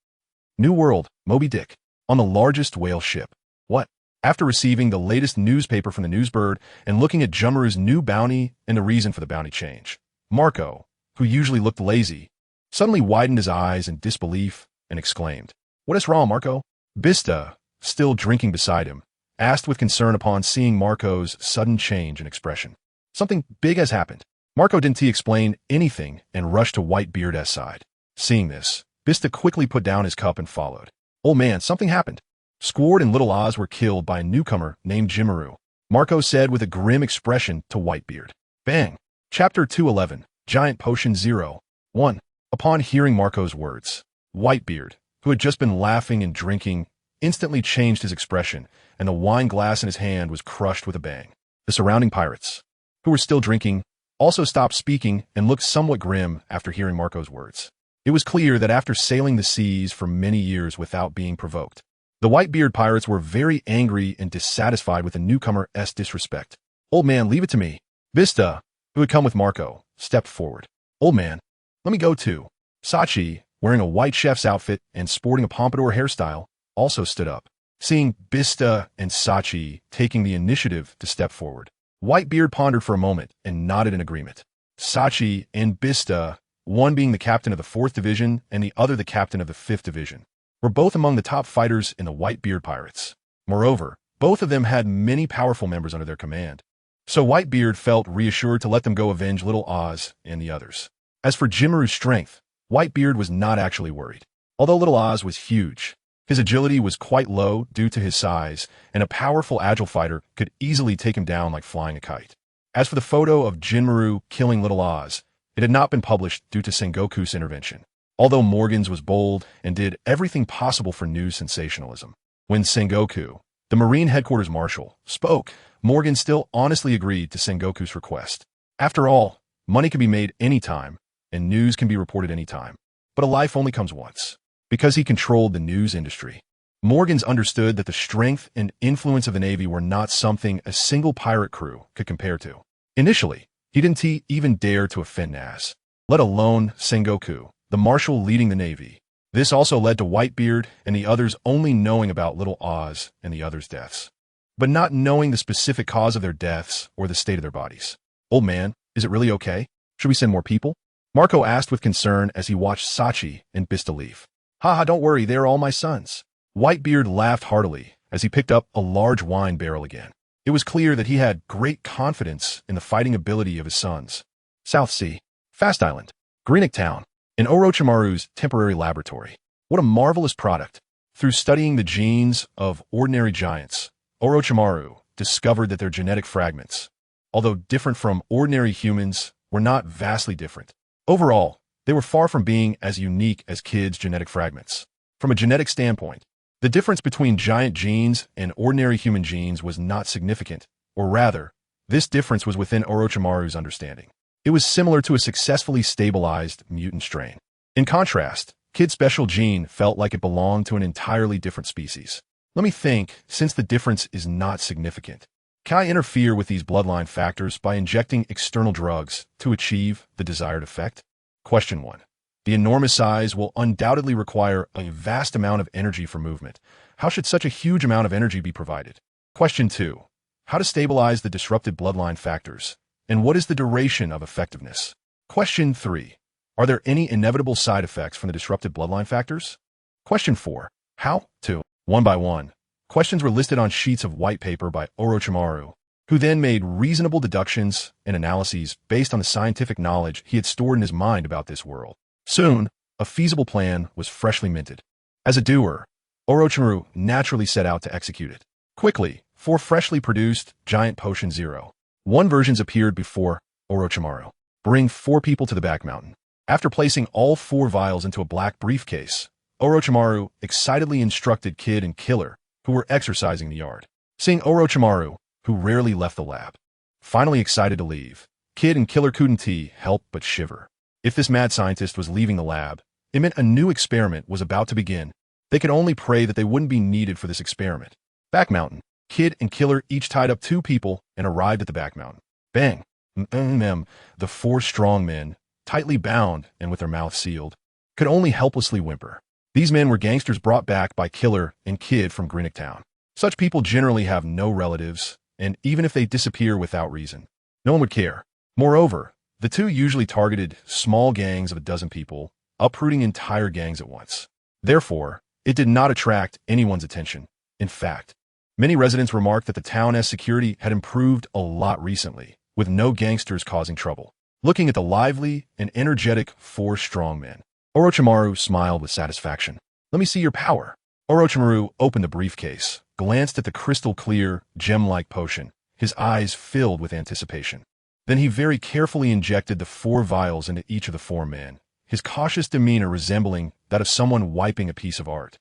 New World, Moby Dick. On the largest whale ship. What? After receiving the latest newspaper from the newsbird and looking at Junmaru's new bounty and the reason for the bounty change, Marco, who usually looked lazy, suddenly widened his eyes in disbelief and exclaimed, "What is wrong, Marco?" Bista, still drinking beside him, asked with concern upon seeing Marco's sudden change in expression. "Something big has happened." Marco didn't explain anything and rushed to Whitebeard's side. Seeing this, Bista quickly put down his cup and followed. "Old man, something happened. Squard and Little Oz were killed by a newcomer named Junmaru," Marco said with a grim expression to Whitebeard. Bang! Chapter 211, Giant Potion 0-1. Upon hearing Marco's words, Whitebeard, who had just been laughing and drinking, instantly changed his expression, and the wine glass in his hand was crushed with a bang. The surrounding pirates, who were still drinking, also stopped speaking and looked somewhat grim after hearing Marco's words. It was clear that after sailing the seas for many years without being provoked, The Whitebeard pirates were very angry and dissatisfied with the newcomer's disrespect. "Old man, leave it to me." Vista, who had come with Marco, stepped forward. "Old man, let me go too." Sachi, wearing a white chef's outfit and sporting a pompadour hairstyle, also stood up. Seeing Vista and Sachi taking the initiative to step forward, Whitebeard pondered for a moment and nodded in agreement. Sachi and Vista, one being the captain of the 4th Division and the other the captain of the 5th Division, were both among the top fighters in the Whitebeard pirates. Moreover, both of them had many powerful members under their command. So Whitebeard felt reassured to let them go avenge Little Oz and the others. As for Jinmaru's strength, Whitebeard was not actually worried. Although Little Oz was huge, his agility was quite low due to his size, and a powerful agile fighter could easily take him down like flying a kite. As for the photo of Jinmaru killing Little Oz, it had not been published due to Sengoku's intervention, although Morgan's was bold and did everything possible for news sensationalism. When Sengoku, the Marine Headquarters Marshal, spoke, Morgan still honestly agreed to Sengoku's request. After all, money can be made anytime, and news can be reported anytime. But a life only comes once. Because he controlled the news industry, Morgans understood that the strength and influence of the Navy were not something a single pirate crew could compare to. Initially, he didn't even dare to offend Nas, let alone Sengoku, the marshal leading the Navy. This also led to Whitebeard and the others only knowing about Little Oz and the others' deaths, but not knowing the specific cause of their deaths or the state of their bodies. "Old man, is it really okay? Should we send more people?" Marco asked with concern as he watched Sachi and Bista leave. "Haha, don't worry, they are all my sons." Whitebeard laughed heartily as he picked up a large wine barrel again. It was clear that he had great confidence in the fighting ability of his sons. South Sea, Fast Island, Greenock Town, in Orochimaru's temporary laboratory. What a marvelous product. Through studying the genes of ordinary giants, Orochimaru discovered that their genetic fragments, although different from ordinary humans, were not vastly different. Overall, they were far from being as unique as kids' genetic fragments. From a genetic standpoint, the difference between giant genes and ordinary human genes was not significant, or rather, this difference was within Orochimaru's understanding. It was similar to a successfully stabilized mutant strain. In contrast, Kid's special gene felt like it belonged to an entirely different species. Let me think, since the difference is not significant, can I interfere with these bloodline factors by injecting external drugs to achieve the desired effect? Question 1. The enormous size will undoubtedly require a vast amount of energy for movement. How should such a huge amount of energy be provided? Question 2. How to stabilize the disrupted bloodline factors, and what is the duration of effectiveness? Question 3. Are there any inevitable side effects from the disrupted bloodline factors? Question 4. How to? One by one, questions were listed on sheets of white paper by Orochimaru, who then made reasonable deductions and analyses based on the scientific knowledge he had stored in his mind about this world. Soon, a feasible plan was freshly minted. As a doer, Orochimaru naturally set out to execute it. Quickly, 4 freshly produced giant potion 0.1 versions appeared before Orochimaru. Bring 4 people to the back mountain. After placing all 4 vials into a black briefcase, Orochimaru excitedly instructed Kid and Killer, who were exercising in the yard. Seeing Orochimaru, who rarely left the lab, finally excited to leave, Kid and Killer couldn't help but shiver. If this mad scientist was leaving the lab, it meant a new experiment was about to begin. They could only pray that they wouldn't be needed for this experiment. Back mountain. Kid and Killer each tied up 2 people and arrived at the back mountain. Bang! The 4 strong men, tightly bound and with their mouths sealed, could only helplessly whimper. These men were gangsters brought back by Killer and Kid from Greenock Town. Such people generally have no relatives, and even if they disappear without reason, no one would care. Moreover, the 2 usually targeted small gangs of a dozen people, uprooting entire gangs at once. Therefore, it did not attract anyone's attention. In fact, many residents remarked that the town's security had improved a lot recently, with no gangsters causing trouble. Looking at the lively and energetic 4 strong men, Orochimaru smiled with satisfaction. "Let me see your power." Orochimaru opened the briefcase, glanced at the crystal-clear, gem-like potion, his eyes filled with anticipation. Then he very carefully injected the 4 vials into each of the 4 men, his cautious demeanor resembling that of someone wiping a piece of art.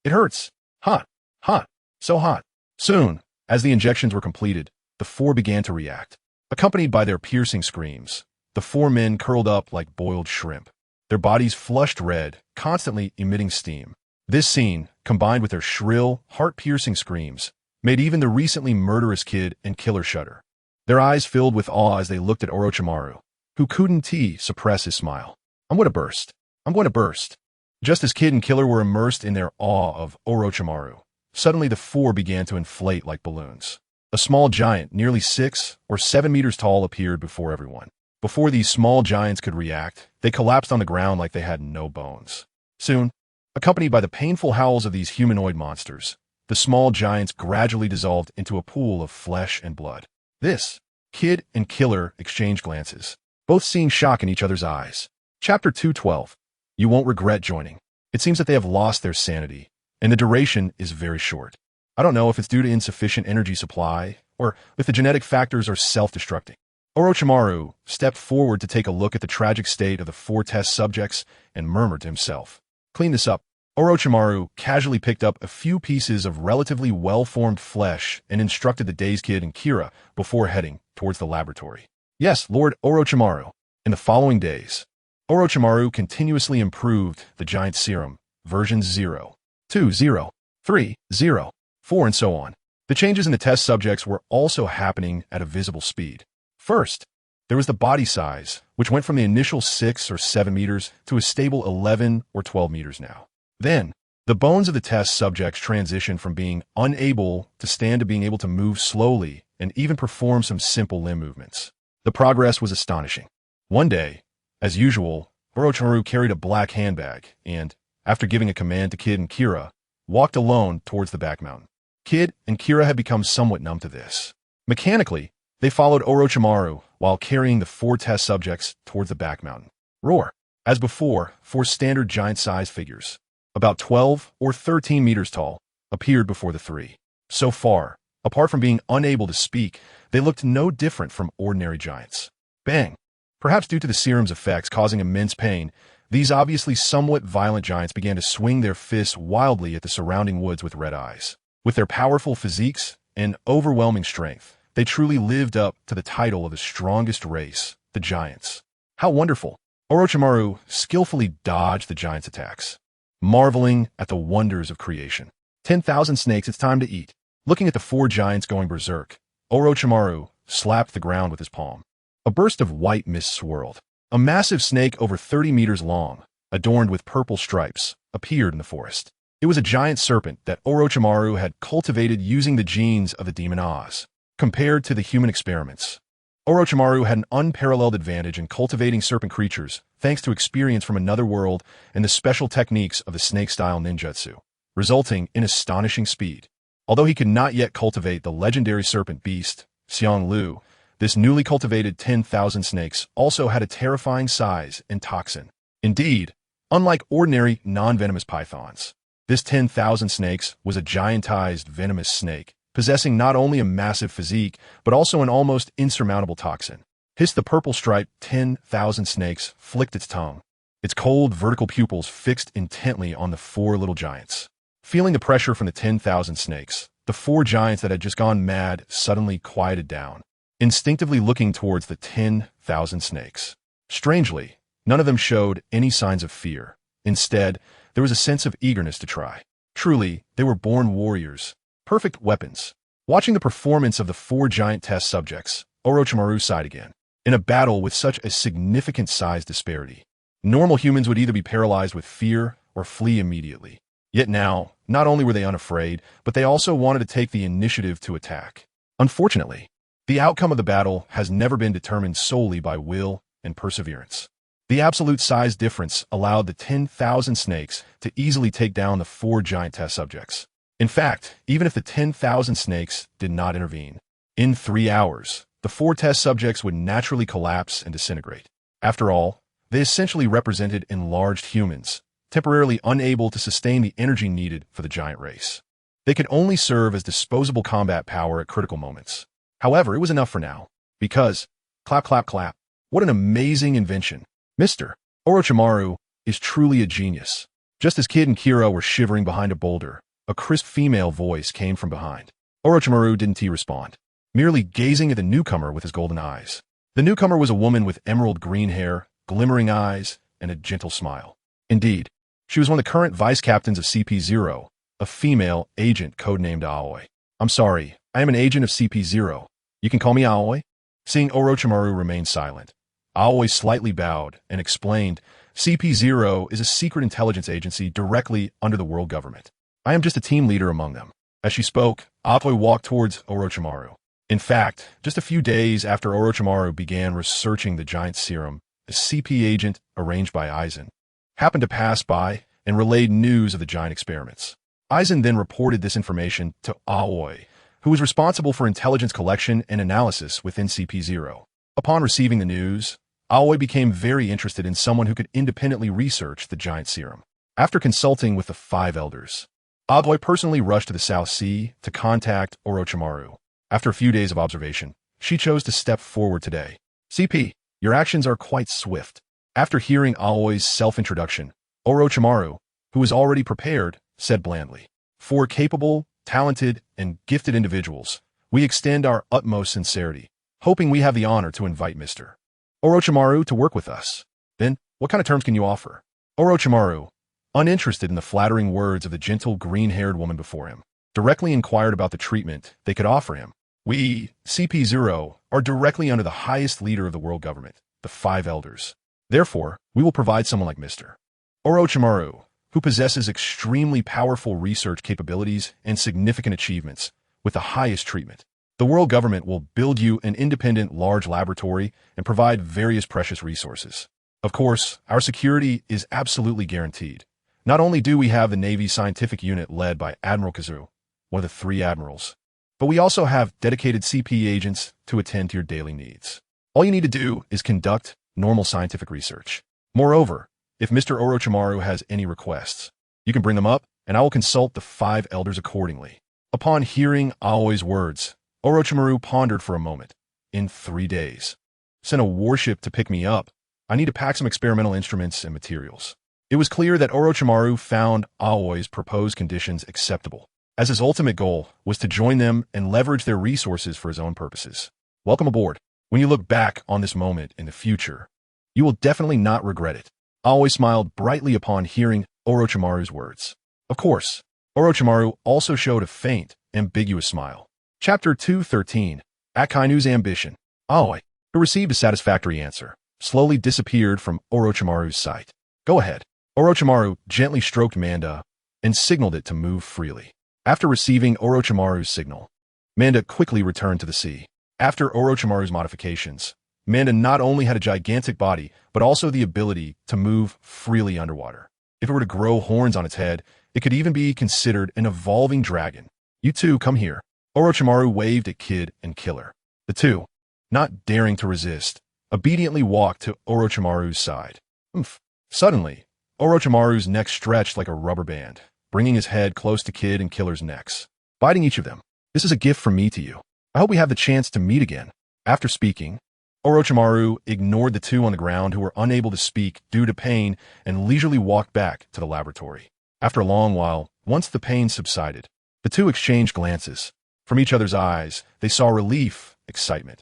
It hurts. Hot. Hot. So hot." Soon, as the injections were completed, the 4 began to react. Accompanied by their piercing screams, the 4 men curled up like boiled shrimp, their bodies flushed red, constantly emitting steam. This scene combined with their shrill, heart-piercing screams, made even the recently murderous kid and killer shudder. Their eyes filled with awe as they looked at Orochimaru, who couldn't suppress his smile. I'm going to burst. I'm going to burst. Just as Kid and Killer were immersed in their awe of Orochimaru, suddenly the four began to inflate like balloons. A small giant, nearly 6 or 7 meters tall, appeared before everyone. Before these small giants could react, they collapsed on the ground like they had no bones. Soon, accompanied by the painful howls of these humanoid monsters, the small giants gradually dissolved into a pool of flesh and blood. This, Kid and Killer exchanged glances, both seeing shock in each other's eyes. Chapter 212. You won't regret joining. It seems that they have lost their sanity, and the duration is very short. I don't know if it's due to insufficient energy supply, or if the genetic factors are self-destructing. Orochimaru stepped forward to take a look at the tragic state of the 4 test subjects and murmured to himself. Clean this up. Orochimaru casually picked up a few pieces of relatively well-formed flesh and instructed the dazed Kid and Kira before heading towards the laboratory. Yes, Lord Orochimaru. In the following days, Orochimaru continuously improved the giant serum, versions 0, 2, 0, 3, 0, 4, and so on. The changes in the test subjects were also happening at a visible speed. First, there was the body size, which went from the initial 6 or 7 meters to a stable 11 or 12 meters now. Then, the bones of the test subjects transitioned from being unable to stand to being able to move slowly and even perform some simple limb movements. The progress was astonishing. One day, as usual, Orochimaru carried a black handbag and, after giving a command to Kid and Kira, walked alone towards the back mountain. Kid and Kira had become somewhat numb to this. Mechanically, they followed Orochimaru while carrying the 4 test subjects towards the back mountain. Roar. As before, 4 standard giant-sized figures, about 12 or 13 meters tall, appeared before the 3. So far, apart from being unable to speak, they looked no different from ordinary giants. Bang! Perhaps due to the serum's effects causing immense pain, these obviously somewhat violent giants began to swing their fists wildly at the surrounding woods with red eyes. With their powerful physiques and overwhelming strength, they truly lived up to the title of the strongest race, the giants. How wonderful! Orochimaru skillfully dodged the giants' attacks, marveling at the wonders of creation. 10,000 snakes, it's time to eat. Looking at the 4 giants going berserk, Orochimaru slapped the ground with his palm. A burst of white mist swirled. A massive snake over 30 meters long, adorned with purple stripes, appeared in the forest. It was a giant serpent that Orochimaru had cultivated using the genes of the demon Oz. Compared to the human experiments, Orochimaru had an unparalleled advantage in cultivating serpent creatures thanks to experience from another world and the special techniques of the snake-style ninjutsu, resulting in astonishing speed. Although he could not yet cultivate the legendary serpent beast, Xianglu, this newly cultivated 10,000 snakes also had a terrifying size and toxin. Indeed, unlike ordinary non-venomous pythons, this 10,000 snakes was a giantized venomous snake, possessing not only a massive physique, but also an almost insurmountable toxin. Hissed the purple-striped 10,000 snakes flicked its tongue, its cold vertical pupils fixed intently on the 4 little giants. Feeling the pressure from the 10,000 snakes, the 4 giants that had just gone mad suddenly quieted down, instinctively looking towards the 10,000 snakes. Strangely, none of them showed any signs of fear. Instead, there was a sense of eagerness to try. Truly, they were born warriors, perfect weapons. Watching the performance of the 4 giant test subjects, Orochimaru sighed again. In a battle with such a significant size disparity, normal humans would either be paralyzed with fear or flee immediately. Yet now, not only were they unafraid, but they also wanted to take the initiative to attack. Unfortunately, the outcome of the battle has never been determined solely by will and perseverance. The absolute size difference allowed the 10,000 snakes to easily take down the 4 giant test subjects. In fact, even if the 10,000 snakes did not intervene, in 3 hours, the 4 test subjects would naturally collapse and disintegrate. After all, they essentially represented enlarged humans, temporarily unable to sustain the energy needed for the giant race. They could only serve as disposable combat power at critical moments. However, it was enough for now, because, clap, clap, clap, what an amazing invention. Mr. Orochimaru is truly a genius. Just as Kid and Kira were shivering behind a boulder, a crisp female voice came from behind. Orochimaru didn't respond, merely gazing at the newcomer with his golden eyes. The newcomer was a woman with emerald green hair, glimmering eyes, and a gentle smile. Indeed, she was one of the current vice captains of CP0, a female agent codenamed Aoi. I'm sorry, I am an agent of CP0. You can call me Aoi? Seeing Orochimaru remain silent, Aoi slightly bowed and explained, CP0 is a secret intelligence agency directly under the world government. I am just a team leader among them. As she spoke, Aoi walked towards Orochimaru. In fact, just a few days after Orochimaru began researching the giant serum, a CP agent arranged by Aizen happened to pass by and relayed news of the giant experiments. Aizen then reported this information to Aoi, who was responsible for intelligence collection and analysis within CP0. Upon receiving the news, Aoi became very interested in someone who could independently research the giant serum. After consulting with the 5 elders, Aoi personally rushed to the South Sea to contact Orochimaru. After a few days of observation, she chose to step forward today. CP, your actions are quite swift. After hearing Aoi's self-introduction, Orochimaru, who was already prepared, said blandly, "For capable, talented, and gifted individuals, we extend our utmost sincerity, hoping we have the honor to invite Mr. Orochimaru to work with us. Then, what kind of terms can you offer?" Orochimaru, uninterested in the flattering words of the gentle green-haired woman before him, directly inquired about the treatment they could offer him. We, CP0, are directly under the highest leader of the world government, the 5 elders. Therefore, we will provide someone like Mr. Orochimaru, who possesses extremely powerful research capabilities and significant achievements, with the highest treatment. The world government will build you an independent large laboratory and provide various precious resources. Of course, our security is absolutely guaranteed. Not only do we have the Navy's scientific unit led by Admiral Kizaru, one of the 3 admirals, but we also have dedicated CP agents to attend to your daily needs. All you need to do is conduct normal scientific research. Moreover, if Mr. Orochimaru has any requests, you can bring them up, and I will consult the 5 elders accordingly. Upon hearing Aoi's words, Orochimaru pondered for a moment. In 3 days. Send a warship to pick me up. I need to pack some experimental instruments and materials. It was clear that Orochimaru found Aoi's proposed conditions acceptable, as his ultimate goal was to join them and leverage their resources for his own purposes. Welcome aboard. When you look back on this moment in the future, you will definitely not regret it. Aoi smiled brightly upon hearing Orochimaru's words. Of course, Orochimaru also showed a faint, ambiguous smile. Chapter 213, Akainu's Ambition. Aoi, who received a satisfactory answer, slowly disappeared from Orochimaru's sight. Go ahead. Orochimaru gently stroked Manda and signaled it to move freely. After receiving Orochimaru's signal, Manda quickly returned to the sea. After Orochimaru's modifications, Manda not only had a gigantic body, but also the ability to move freely underwater. If it were to grow horns on its head, it could even be considered an evolving dragon. You two, come here. Orochimaru waved at Kid and Killer. The two, not daring to resist, obediently walked to Orochimaru's side. Suddenly, Orochimaru's neck stretched like a rubber band, bringing his head close to Kid and Killer's necks, biting each of them. This is a gift from me to you. I hope we have the chance to meet again. After speaking, Orochimaru ignored the 2 on the ground who were unable to speak due to pain and leisurely walked back to the laboratory. After a long while, once the pain subsided, the 2 exchanged glances. From each other's eyes, they saw relief, excitement,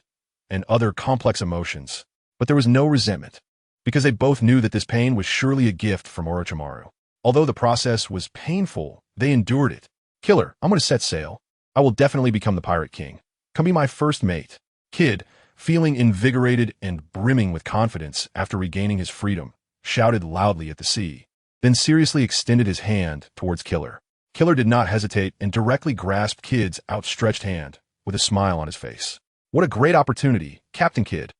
and other complex emotions. But there was no resentment, because they both knew that this pain was surely a gift from Orochimaru. Although the process was painful, they endured it. Killer, I'm going to set sail. I will definitely become the Pirate King. Come be my first mate. Kid, feeling invigorated and brimming with confidence after regaining his freedom, shouted loudly at the sea, then seriously extended his hand towards Killer. Killer did not hesitate and directly grasped Kid's outstretched hand with a smile on his face. What a great opportunity, Captain Kid.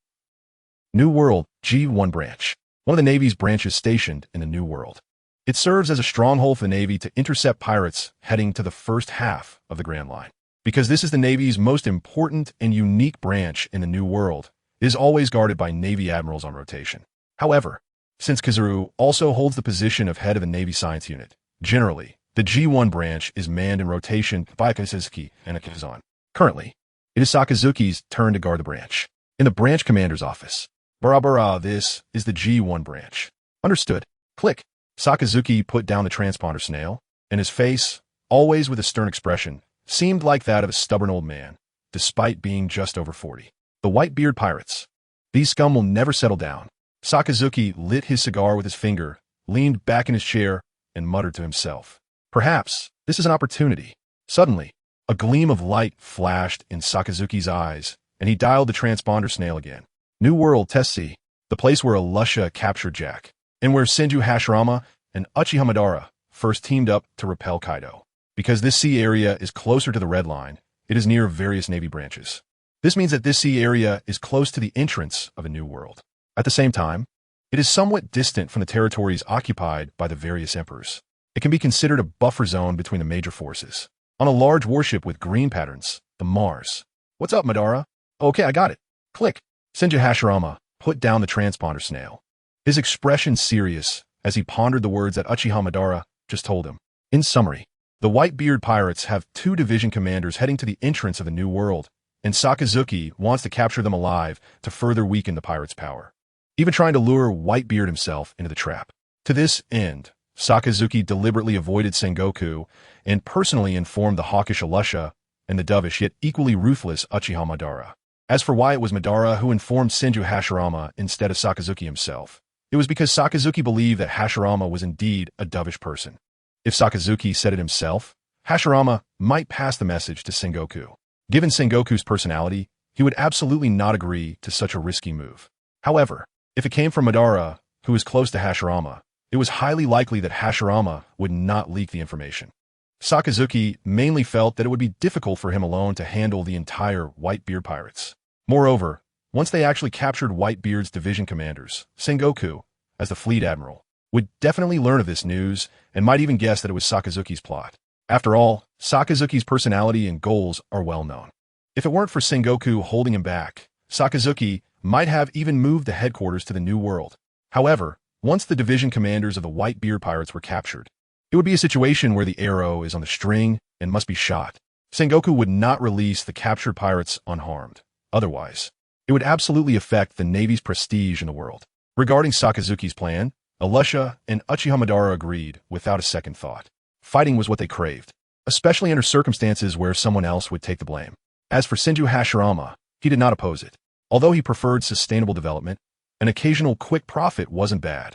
New World, G1 Branch. One of the Navy's branches stationed in the New World. It serves as a stronghold for the Navy to intercept pirates heading to the first half of the Grand Line. Because this is the Navy's most important and unique branch in the New World, it is always guarded by Navy admirals on rotation. However, since Kizaru also holds the position of head of the Navy Science Unit, generally, the G1 branch is manned in rotation by a Sakazuki and a Kazan. Currently, it is Sakazuki's turn to guard the branch. In the branch commander's office. Barabara, this is the G1 branch. Understood. Click. Sakazuki put down the transponder snail, and his face, always with a stern expression, seemed like that of a stubborn old man, despite being just over 40. The Whitebeard Pirates. These scum will never settle down. Sakazuki lit his cigar with his finger, leaned back in his chair, and muttered to himself. Perhaps, This is an opportunity. Suddenly, a gleam of light flashed in Sakazuki's eyes, and he dialed the transponder snail again. New World Test C, the place where Alusha captured Jack, and where Senju Hashirama and Uchiha Madara first teamed up to repel Kaido. Because this sea area is closer to the Red Line, it is near various Navy branches. This means that this sea area is close to the entrance of a new world. At the same time, it is somewhat distant from the territories occupied by the various emperors. It can be considered a buffer zone between the major forces. On a large warship with green patterns, the Mars. What's up, Madara? Okay, I got it. Click. Senju Hashirama put down the transponder snail. His expression serious as he pondered the words that Uchiha Madara just told him. In summary, the Whitebeard pirates have 2 division commanders heading to the entrance of the new world, and Sakazuki wants to capture them alive to further weaken the pirates' power, even trying to lure Whitebeard himself into the trap. To this end, Sakazuki deliberately avoided Sengoku and personally informed the hawkish Alusha and the dovish yet equally ruthless Uchiha Madara. As for why it was Madara who informed Senju Hashirama instead of Sakazuki himself, it was because Sakazuki believed that Hashirama was indeed a dovish person. If Sakazuki said it himself, Hashirama might pass the message to Sengoku. Given Sengoku's personality, he would absolutely not agree to such a risky move. However, if it came from Madara, who is close to Hashirama, it was highly likely that Hashirama would not leak the information. Sakazuki mainly felt that it would be difficult for him alone to handle the entire Whitebeard pirates. Moreover, once they actually captured Whitebeard's division commanders, Sengoku, as the fleet admiral, would definitely learn of this news and might even guess that it was Sakazuki's plot. After all, Sakazuki's personality and goals are well known. If it weren't for Sengoku holding him back, Sakazuki might have even moved the headquarters to the New World. However, once the division commanders of the Whitebeard pirates were captured, it would be a situation where the arrow is on the string and must be shot. Sengoku would not release the captured pirates unharmed. Otherwise, it would absolutely affect the Navy's prestige in the world. Regarding Sakazuki's plan, Alusha and Uchiha Madara agreed without a second thought. Fighting was what they craved, especially under circumstances where someone else would take the blame. As for Senju Hashirama, he did not oppose it. Although he preferred sustainable development, an occasional quick profit wasn't bad.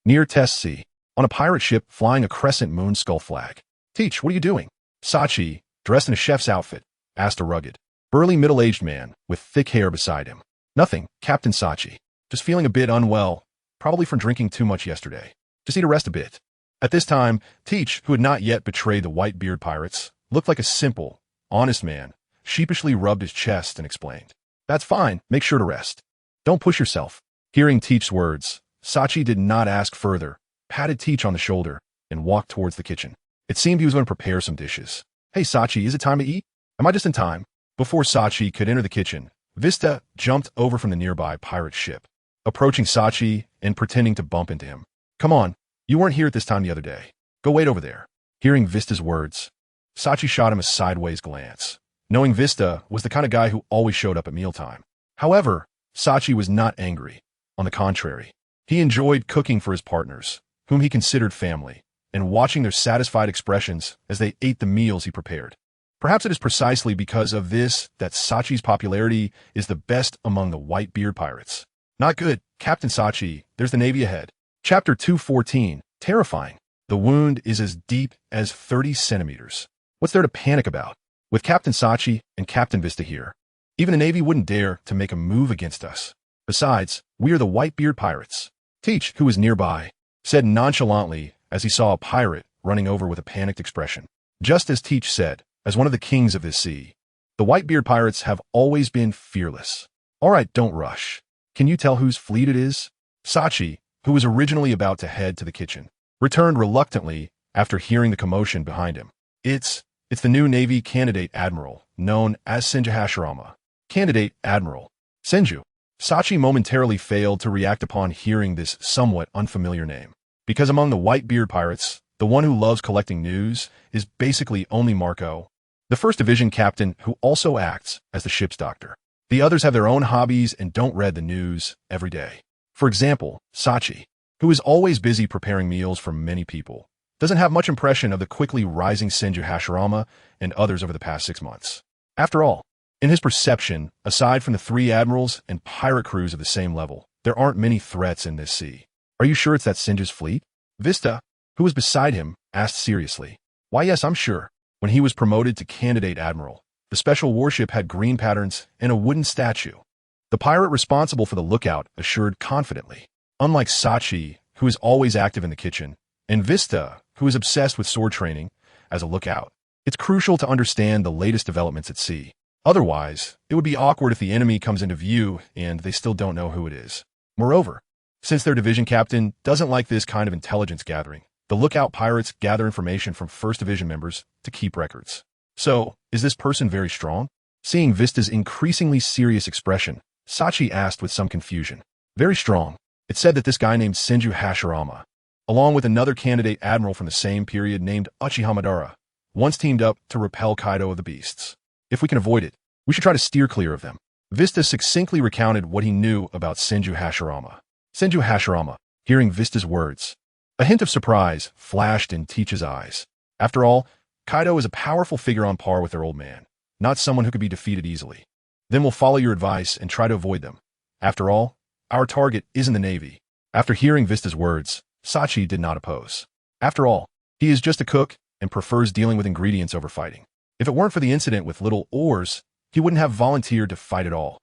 Near Test C, on a pirate ship flying a crescent moon skull flag. Teach, what are you doing? Sachi, dressed in a chef's outfit, asked a rugged, burly middle-aged man with thick hair beside him. Nothing, Captain Sachi. Just feeling a bit unwell, probably from drinking too much yesterday. Just need to rest a bit. At this time, Teach, who had not yet betrayed the Whitebeard pirates, looked like a simple, honest man, sheepishly rubbed his chest and explained. That's fine, make sure to rest. Don't push yourself. Hearing Teach's words, Sachi did not ask further, patted Teach on the shoulder, and walked towards the kitchen. It seemed he was going to prepare some dishes. Hey Sachi, is it time to eat? Am I just in time? Before Sachi could enter the kitchen, Vista jumped over from the nearby pirate ship, approaching Sachi and pretending to bump into him. Come on, you weren't here at this time the other day. Go wait over there. Hearing Vista's words, Sachi shot him a sideways glance, knowing Vista was the kind of guy who always showed up at mealtime. However, Sachi was not angry. On the contrary, he enjoyed cooking for his partners, whom he considered family, and watching their satisfied expressions as they ate the meals he prepared. Perhaps it is precisely because of this that Sachi's popularity is the best among the Whitebeard pirates. Not good, Captain Sachi, there's the Navy ahead. Chapter 214, terrifying. The wound is as deep as 30 centimeters. What's there to panic about? With Captain Sachi and Captain Vista here, even the Navy wouldn't dare to make a move against us. Besides, we are the Whitebeard pirates. Teach, who was nearby, said nonchalantly as he saw a pirate running over with a panicked expression. Just as Teach said, as one of the kings of this sea, the Whitebeard pirates have always been fearless. All right, don't rush. Can you tell whose fleet it is? Sachi, who was originally about to head to the kitchen, returned reluctantly after hearing the commotion behind him. It's the new Navy candidate admiral, known as Senju Hashirama. Candidate admiral. Senju. Sachi momentarily failed to react upon hearing this somewhat unfamiliar name, because among the Whitebeard pirates, the one who loves collecting news is basically only Marco, the first division captain who also acts as the ship's doctor. The others have their own hobbies and don't read the news every day. For example, Sachi, who is always busy preparing meals for many people, doesn't have much impression of the quickly rising Senju Hashirama and others over the past 6 months. After all, in his perception, aside from the 3 admirals and pirate crews of the same level, there aren't many threats in this sea. Are you sure it's that Senju's fleet? Vista, who was beside him, asked seriously. Why yes, I'm sure. When he was promoted to candidate admiral, the special warship had green patterns and a wooden statue. The pirate responsible for the lookout assured confidently. Unlike Sachi, who is always active in the kitchen, and Vista, who is obsessed with sword training, as a lookout, it's crucial to understand the latest developments at sea. Otherwise, it would be awkward if the enemy comes into view and they still don't know who it is. Moreover, since their division captain doesn't like this kind of intelligence gathering, the lookout pirates gather information from First Division members to keep records. So, is this person very strong? Seeing Vista's increasingly serious expression, Sachi asked with some confusion. Very strong. It's said that this guy named Senju Hashirama, along with another candidate admiral from the same period named Uchiha Madara, once teamed up to repel Kaido of the Beasts. If we can avoid it, we should try to steer clear of them. Vista succinctly recounted what he knew about Senju Hashirama. Senju Hashirama, hearing Vista's words, a hint of surprise flashed in Teach's eyes. After all, Kaido is a powerful figure on par with their old man, not someone who could be defeated easily. Then we'll follow your advice and try to avoid them. After all, our target isn't the Navy. After hearing Vista's words, Sachi did not oppose. After all, he is just a cook and prefers dealing with ingredients over fighting. If it weren't for the incident with little oars, he wouldn't have volunteered to fight at all.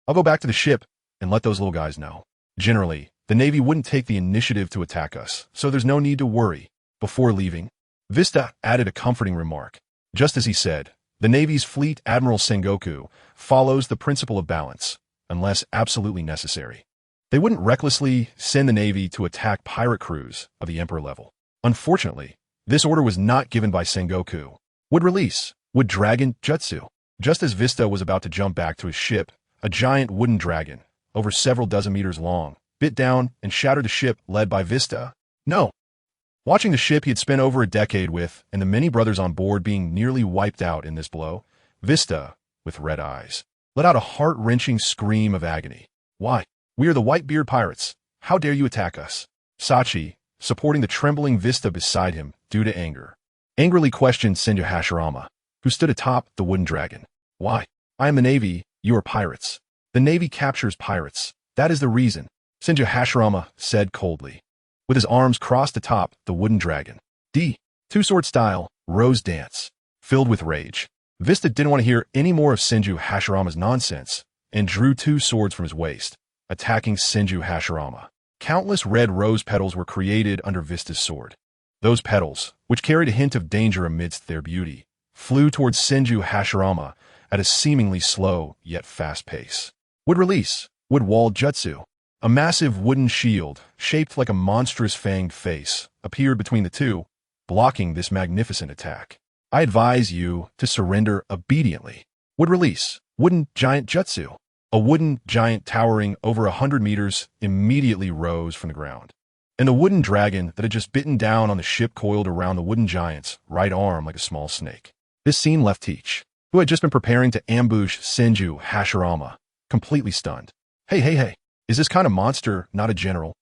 I'll go back to the ship and let those little guys know. Generally, the Navy wouldn't take the initiative to attack us, so there's no need to worry. Before leaving, Vista added a comforting remark. Just as he said, the Navy's Fleet Admiral Sengoku follows the principle of balance, unless absolutely necessary. They wouldn't recklessly send the Navy to attack pirate crews of the Emperor level. Unfortunately, this order was not given by Sengoku. Would Dragon Jutsu. Just as Vista was about to jump back to his ship, a giant wooden dragon, over several dozen meters long, bit down and shattered the ship led by Vista. No. Watching the ship he had spent over a decade with and the many brothers on board being nearly wiped out in this blow, Vista, with red eyes, let out a heart-wrenching scream of agony. Why? We are the Whitebeard pirates. How dare you attack us? Sachi, supporting the trembling Vista beside him due to anger, angrily questioned Senju Hashirama, who stood atop the wooden dragon. Why? I am the Navy, you are pirates. The Navy captures pirates. That is the reason, Senju Hashirama said coldly, with his arms crossed atop the wooden dragon. Two-sword style, rose dance. Filled with rage, Vista didn't want to hear any more of Senju Hashirama's nonsense and drew two swords from his waist, attacking Senju Hashirama. Countless red rose petals were created under Vista's sword. Those petals, which carried a hint of danger amidst their beauty, flew towards Senju Hashirama at a seemingly slow yet fast pace. Would wall jutsu. A massive wooden shield, shaped like a monstrous fanged face, appeared between the two, blocking this magnificent attack. I advise you to surrender obediently. Wooden giant jutsu. A wooden giant towering over 100 meters immediately rose from the ground, and a wooden dragon that had just bitten down on the ship coiled around the wooden giant's right arm like a small snake. This scene left Teach, who had just been preparing to ambush Senju Hashirama, completely stunned. Hey, is this kind of monster not a general?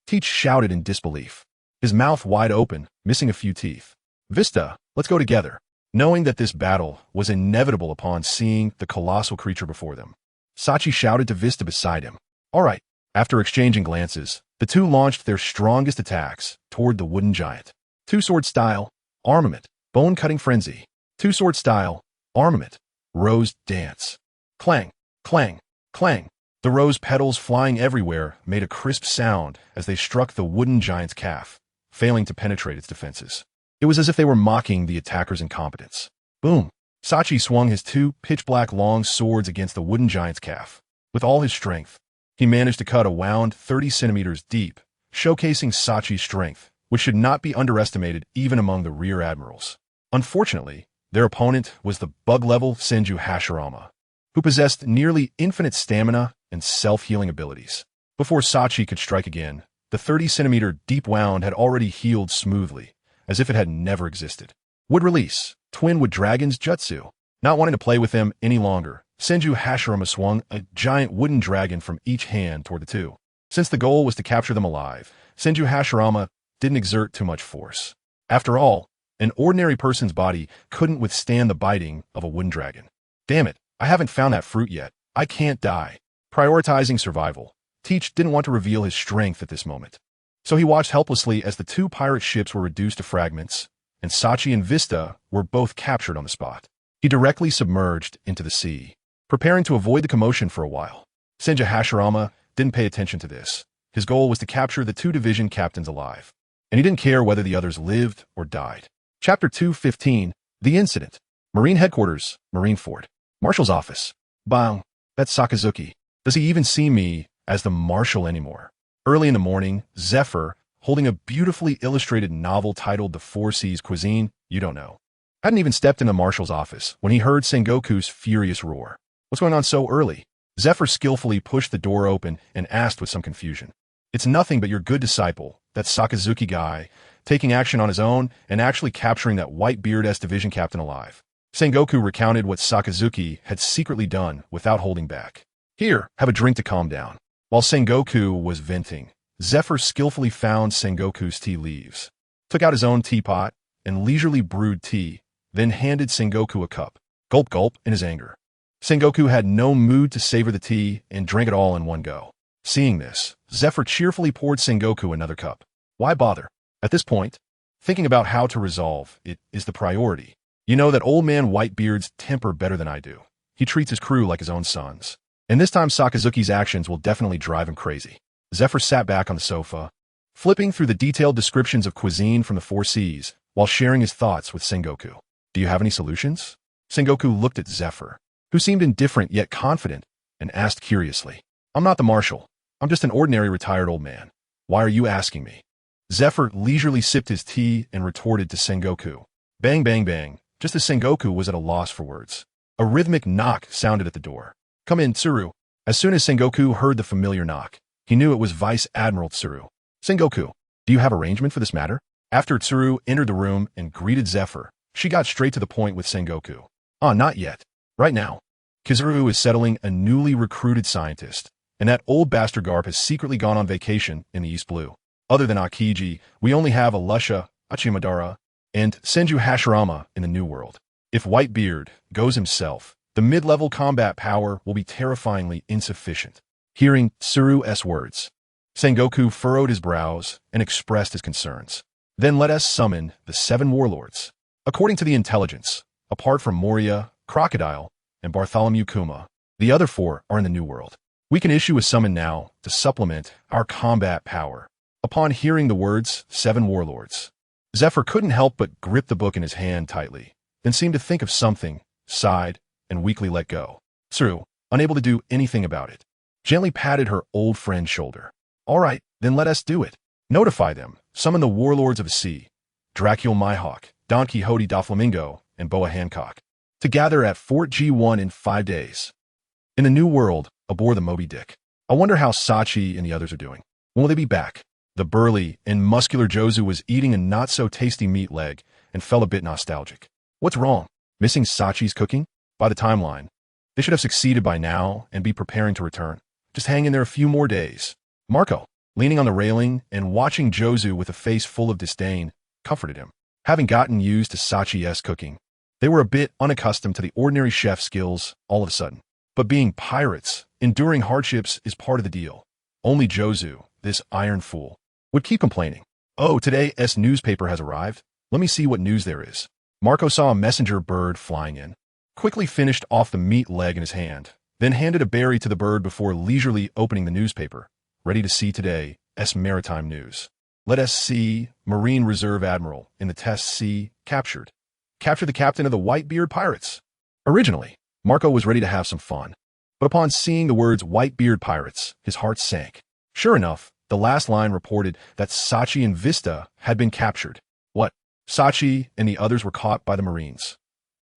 Teach shouted in disbelief, his mouth wide open, missing a few teeth. Vista, let's go together. Knowing that this battle was inevitable upon seeing the colossal creature before them, Sachi shouted to Vista beside him. All right. After exchanging glances, the two launched their strongest attacks toward the wooden giant. Two-sword style, armament, bone-cutting frenzy. Two-sword style, armament, rose dance. Clang, clang, clang. The rose petals flying everywhere made a crisp sound as they struck the wooden giant's calf, failing to penetrate its defenses. It was as if they were mocking the attacker's incompetence. Boom! Sachi swung his two pitch-black long swords against the wooden giant's calf. With all his strength, he managed to cut a wound 30 centimeters deep, showcasing Sachi's strength, which should not be underestimated even among the rear admirals. Unfortunately, their opponent was the bug-level Senju Hashirama, who possessed nearly infinite stamina and self-healing abilities. Before Sachi could strike again, the 30-centimeter deep wound had already healed smoothly, as if it had never existed. Twin wood dragon's jutsu. Not wanting to play with them any longer, Senju Hashirama swung a giant wooden dragon from each hand toward the two. Since the goal was to capture them alive, Senju Hashirama didn't exert too much force. After all, an ordinary person's body couldn't withstand the biting of a wooden dragon. Damn it, I haven't found that fruit yet. I can't die. Prioritizing survival, Teach didn't want to reveal his strength at this moment. So he watched helplessly as the two pirate ships were reduced to fragments, and Sachi and Vista were both captured on the spot. He directly submerged into the sea, preparing to avoid the commotion for a while. Senju Hashirama didn't pay attention to this. His goal was to capture the two division captains alive, and he didn't care whether the others lived or died. Chapter 2:15, The Incident. Marine Headquarters, Marine Fort. Marshal's office. Bang, that's Sakazuki. Does he even see me as the Marshal anymore? Early in the morning, Zephyr, holding a beautifully illustrated novel titled The Four Seas Cuisine, you don't know, hadn't even stepped into the Marshal's office when he heard Sengoku's furious roar. What's going on so early? Zephyr skillfully pushed the door open and asked with some confusion. It's nothing but your good disciple, that Sakazuki guy, taking action on his own and actually capturing that Whitebeard-S division captain alive. Sengoku recounted what Sakazuki had secretly done without holding back. Here, have a drink to calm down. While Sengoku was venting, Zephyr skillfully found Sengoku's tea leaves, took out his own teapot, and leisurely brewed tea, then handed Sengoku a cup. Gulp gulp in his anger. Sengoku had no mood to savor the tea and drank it all in one go. Seeing this, Zephyr cheerfully poured Sengoku another cup. Why bother? At this point, thinking about how to resolve it is the priority. You know that old man Whitebeard's temper better than I do. He treats his crew like his own sons. And this time Sakazuki's actions will definitely drive him crazy. Zephyr sat back on the sofa, flipping through the detailed descriptions of cuisine from the Four Seas while sharing his thoughts with Sengoku. Do you have any solutions? Sengoku looked at Zephyr, who seemed indifferent yet confident, and asked curiously. I'm not the Marshal. I'm just an ordinary retired old man. Why are you asking me? Zephyr leisurely sipped his tea and retorted to Sengoku. Bang, bang, bang, just as Sengoku was at a loss for words. A rhythmic knock sounded at the door. Come in, Tsuru. As soon as Sengoku heard the familiar knock, he knew it was Vice Admiral Tsuru. Sengoku, do you have arrangement for this matter? After Tsuru entered the room and greeted Zephyr, she got straight to the point with Sengoku. Not yet. Right now. Kizaru is settling a newly recruited scientist, and that old bastard Garp has secretly gone on vacation in the East Blue. Other than Akiji, we only have Uchiha Madara and Senju Hashirama in the New World. If Whitebeard goes himself, the mid-level combat power will be terrifyingly insufficient. Hearing Tsuru's words, Sengoku furrowed his brows and expressed his concerns. Then let us summon the 7 warlords. According to the intelligence, apart from Moria, Crocodile, and Bartholomew Kuma, the other 4 are in the New World. We can issue a summon now to supplement our combat power. Upon hearing the words 7 warlords, Zephyr couldn't help but grip the book in his hand tightly, then seemed to think of something, sighed, and weakly let go. Tsuru, unable to do anything about it, gently patted her old friend's shoulder. All right, then let us do it. Notify them. Summon the warlords of the sea, Dracula Mihawk, Don Quixote da Flamingo, and Boa Hancock, to gather at Fort G1 in 5 days. In the New World, aboard the Moby Dick. I wonder how Sachi and the others are doing. When will they be back? The burly and muscular Jozu was eating a not-so-tasty meat leg and felt a bit nostalgic. What's wrong? Missing Sachi's cooking? By the timeline, they should have succeeded by now and be preparing to return. Just hang in there a few more days. Marco, leaning on the railing and watching Jozu with a face full of disdain, comforted him. Having gotten used to Sachi's cooking, they were a bit unaccustomed to the ordinary chef skills all of a sudden. But being pirates, enduring hardships is part of the deal. Only Jozu, this iron fool, would keep complaining. Oh, today's newspaper has arrived. Let me see what news there is. Marco saw a messenger bird flying in, quickly finished off the meat leg in his hand, then handed a berry to the bird before leisurely opening the newspaper, ready to see today's maritime news. Let us see Marine Reserve Admiral in the Test Sea captured. Capture the captain of the Whitebeard Pirates. Originally, Marco was ready to have some fun, but upon seeing the words Whitebeard Pirates, his heart sank. Sure enough, the last line reported that Sachi and Vista had been captured. What? Sachi and the others were caught by the Marines.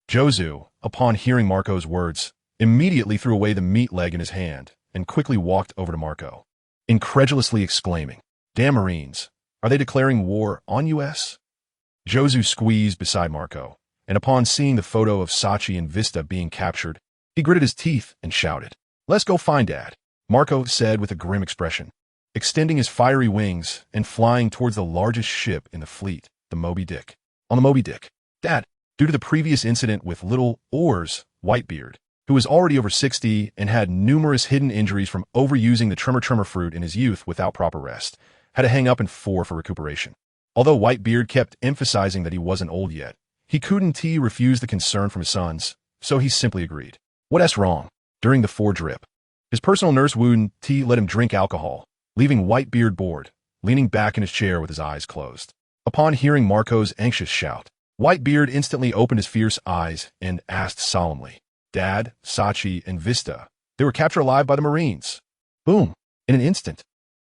Jozu, upon hearing Marco's words, immediately threw away the meat leg in his hand and quickly walked over to Marco, incredulously exclaiming, Damn Marines, are they declaring war on US? Jozu squeezed beside Marco, and upon seeing the photo of Sachi and Vista being captured, he gritted his teeth and shouted, Let's go find Dad, Marco said with a grim expression, extending his fiery wings and flying towards the largest ship in the fleet, the Moby Dick. On the Moby Dick, Dad, due to the previous incident with little Oars, Whitebeard, who was already over 60 and had numerous hidden injuries from overusing the tremor fruit in his youth without proper rest, had to hang up in 4 for recuperation. Although Whitebeard kept emphasizing that he wasn't old yet, he couldn't refuse the concern from his sons, so he simply agreed. What's wrong? During the drip. His personal nurse wouldn't let him drink alcohol, leaving Whitebeard bored, leaning back in his chair with his eyes closed. Upon hearing Marco's anxious shout, Whitebeard instantly opened his fierce eyes and asked solemnly, Dad, Sachi, and Vista, they were captured alive by the Marines. Boom! In an instant,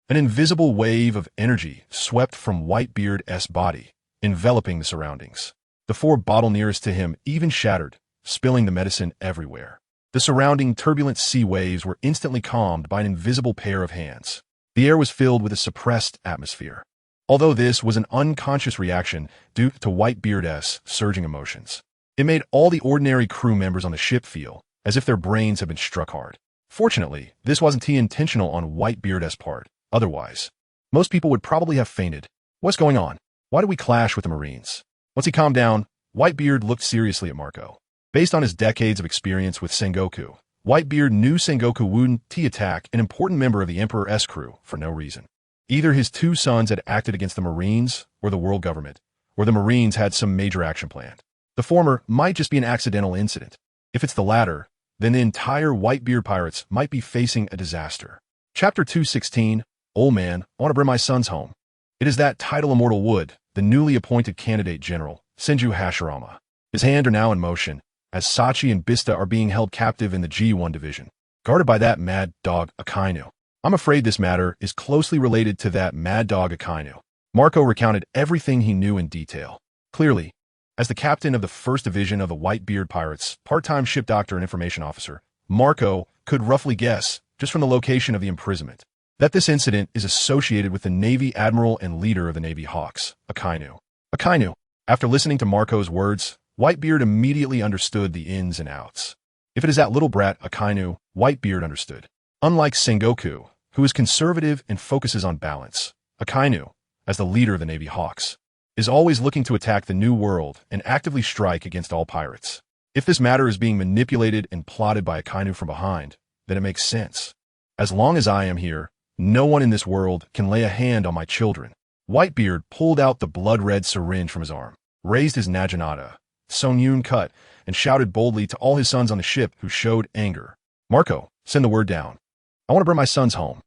an invisible wave of energy swept from Whitebeard's body, enveloping the surroundings. The 4 bottle nearest to him even shattered, spilling the medicine everywhere. The surrounding turbulent sea waves were instantly calmed by an invisible pair of hands. The air was filled with a suppressed atmosphere. Although this was an unconscious reaction due to Whitebeard's surging emotions, it made all the ordinary crew members on the ship feel as if their brains had been struck hard. Fortunately, this wasn't intentional on Whitebeard's part. Otherwise, most people would probably have fainted. What's going on? Why did we clash with the Marines? Once he calmed down, Whitebeard looked seriously at Marco. Based on his decades of experience with Sengoku, Whitebeard knew Sengoku wouldn't attack an important member of the Emperor's crew for no reason. Either his 2 sons had acted against the Marines or the world government, or the Marines had some major action planned. The former might just be an accidental incident. If it's the latter, then the entire Whitebeard pirates might be facing a disaster. Chapter 216, Old Man, I want to bring my sons home. It is that title immortal would, the newly appointed candidate general, Senju Hashirama. His hands are now in motion, as Sachi and Bista are being held captive in the G1 division, guarded by that mad dog Akainu. I'm afraid this matter is closely related to that mad dog Akainu. Marco recounted everything he knew in detail. Clearly, as the captain of the 1st Division of the Whitebeard Pirates, part-time ship doctor and information officer, Marco could roughly guess, just from the location of the imprisonment, that this incident is associated with the Navy Admiral and leader of the Navy Hawks, Akainu. Akainu. After listening to Marco's words, Whitebeard immediately understood the ins and outs. If it is that little brat Akainu, Whitebeard understood. Unlike Sengoku, who is conservative and focuses on balance, Akainu, as the leader of the Navy Hawks, is always looking to attack the New World and actively strike against all pirates. If this matter is being manipulated and plotted by Akainu from behind, then it makes sense. As long as I am here, no one in this world can lay a hand on my children. Whitebeard pulled out the blood-red syringe from his arm, raised his naginata, Sonyun cut, and shouted boldly to all his sons on the ship who showed anger. Marco, send the word down. I want to bring my sons home.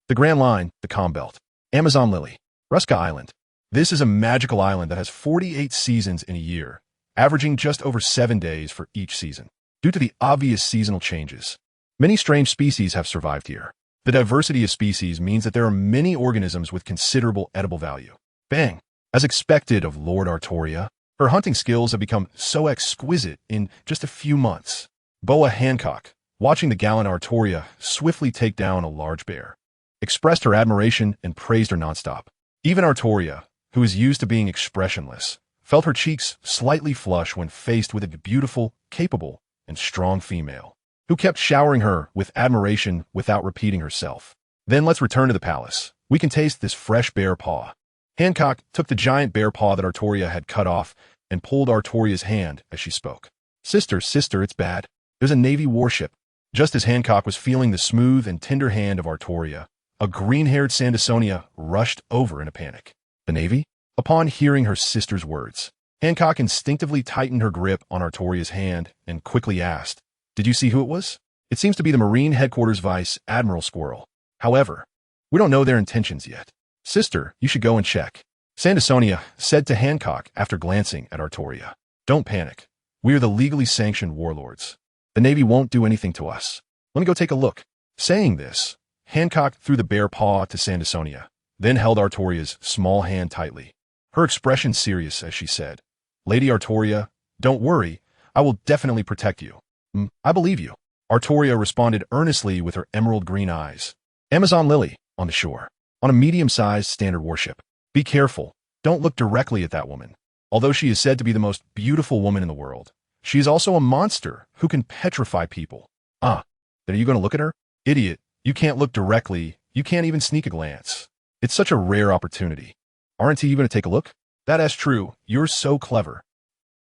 The Grand Line, the Calm Belt, Amazon Lily, Ruska Island. This is a magical island that has 48 seasons in a year, averaging just over 7 days for each season. Due to the obvious seasonal changes, many strange species have survived here. The diversity of species means that there are many organisms with considerable edible value. Bang! As expected of Lord Artoria, her hunting skills have become so exquisite in just a few months. Boa Hancock, watching the gallant Artoria swiftly take down a large bear, expressed her admiration and praised her nonstop. Even Artoria, who is used to being expressionless, felt her cheeks slightly flush when faced with a beautiful, capable, and strong female, who kept showering her with admiration without repeating herself. Then let's return to the palace. We can taste this fresh bear paw. Hancock took the giant bear paw that Artoria had cut off and pulled Artoria's hand as she spoke. Sister, it's bad. There's a Navy warship. Just as Hancock was feeling the smooth and tender hand of Artoria, a green-haired Sandersonia rushed over in a panic. The Navy? Upon hearing her sister's words, Hancock instinctively tightened her grip on Artoria's hand and quickly asked, "Did you see who it was?" "It seems to be the Marine Headquarters Vice Admiral Squirrel. However, we don't know their intentions yet." "Sister, you should go and check," Sandersonia said to Hancock after glancing at Artoria. "Don't panic. We are the legally sanctioned warlords. The Navy won't do anything to us. Let me go take a look." Saying this, Hancock threw the bear paw to Sandersonia, then held Artoria's small hand tightly. Her expression serious as she said, "Lady Artoria, don't worry. I will definitely protect you." "I believe you," Artoria responded earnestly with her emerald green eyes. Amazon Lily, on the shore, on a medium-sized standard warship. "Be careful. Don't look directly at that woman. Although she is said to be the most beautiful woman in the world, she is also a monster who can petrify people." "Ah, then are you going to look at her?" "Idiot, you can't look directly. You can't even sneak a glance. It's such a rare opportunity." "Aren't you going to take a look?" "That's true. You're so clever."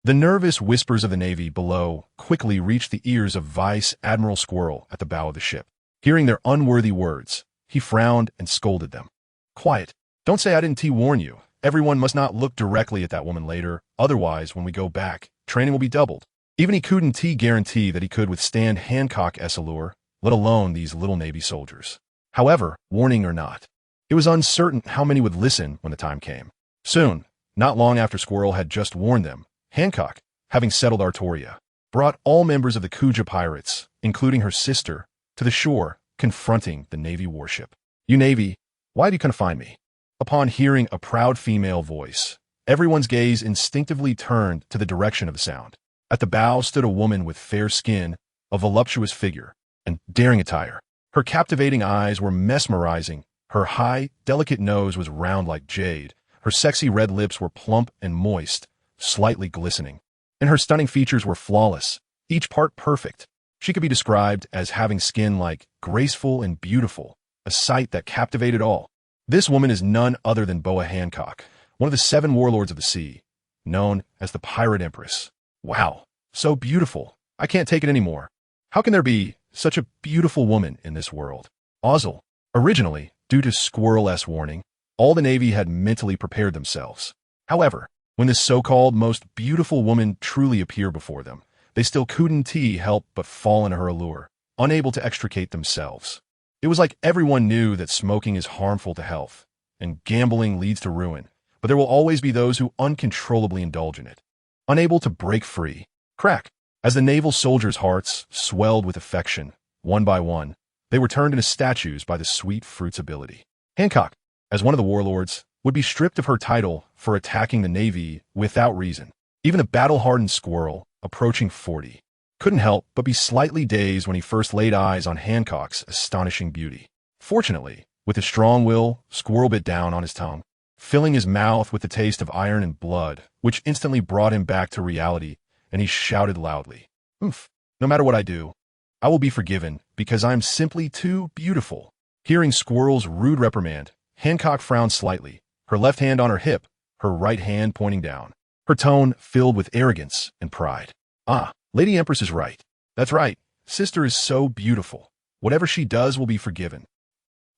The nervous whispers of the Navy below quickly reached the ears of Vice Admiral Squirrel at the bow of the ship. Hearing their unworthy words, he frowned and scolded them. "Quiet. Don't say I didn't warn you. Everyone must not look directly at that woman later, otherwise when we go back, training will be doubled. Even he couldn't guarantee that he could withstand Hancock's allure, let alone these little Navy soldiers. However, warning or not, it was uncertain how many would listen when the time came. Soon, not long after Squirrel had just warned them, Hancock, having settled Artoria, brought all members of the Kuja pirates, including her sister, to the shore, confronting the Navy warship. "You Navy, why do you confine me?" Upon hearing a proud female voice, everyone's gaze instinctively turned to the direction of the sound. At the bow stood a woman with fair skin, a voluptuous figure, and daring attire. Her captivating eyes were mesmerizing, her high, delicate nose was round like jade, her sexy red lips were plump and moist, slightly glistening, and her stunning features were flawless, each part perfect. She could be described as having skin like graceful and beautiful, a sight that captivated all. This woman is none other than Boa Hancock, one of the 7 warlords of the sea, known as the Pirate Empress. Wow, so beautiful. I can't take it anymore. How can there be such a beautiful woman in this world? Ozzel. Originally, due to Squirrel's warning, all the Navy had mentally prepared themselves. However, when this so-called most beautiful woman truly appeared before them, they still couldn't help but fall into her allure, unable to extricate themselves. It was like everyone knew that smoking is harmful to health, and gambling leads to ruin, but there will always be those who uncontrollably indulge in it. Unable to break free. Crack. As the naval soldiers' hearts swelled with affection, one by one, they were turned into statues by the sweet fruit's ability. Hancock, as one of the warlords, would be stripped of her title for attacking the Navy without reason. Even the battle-hardened Squirrel, approaching 40, couldn't help but be slightly dazed when he first laid eyes on Hancock's astonishing beauty. Fortunately, with his strong will, Squirrel bit down on his tongue, filling his mouth with the taste of iron and blood, which instantly brought him back to reality, and he shouted loudly, "Oomph! No matter what I do, I will be forgiven because I am simply too beautiful." Hearing Squirrel's rude reprimand, Hancock frowned slightly, her left hand on her hip, her right hand pointing down, her tone filled with arrogance and pride. "Ah, Lady Empress is right. That's right. Sister is so beautiful. Whatever she does will be forgiven."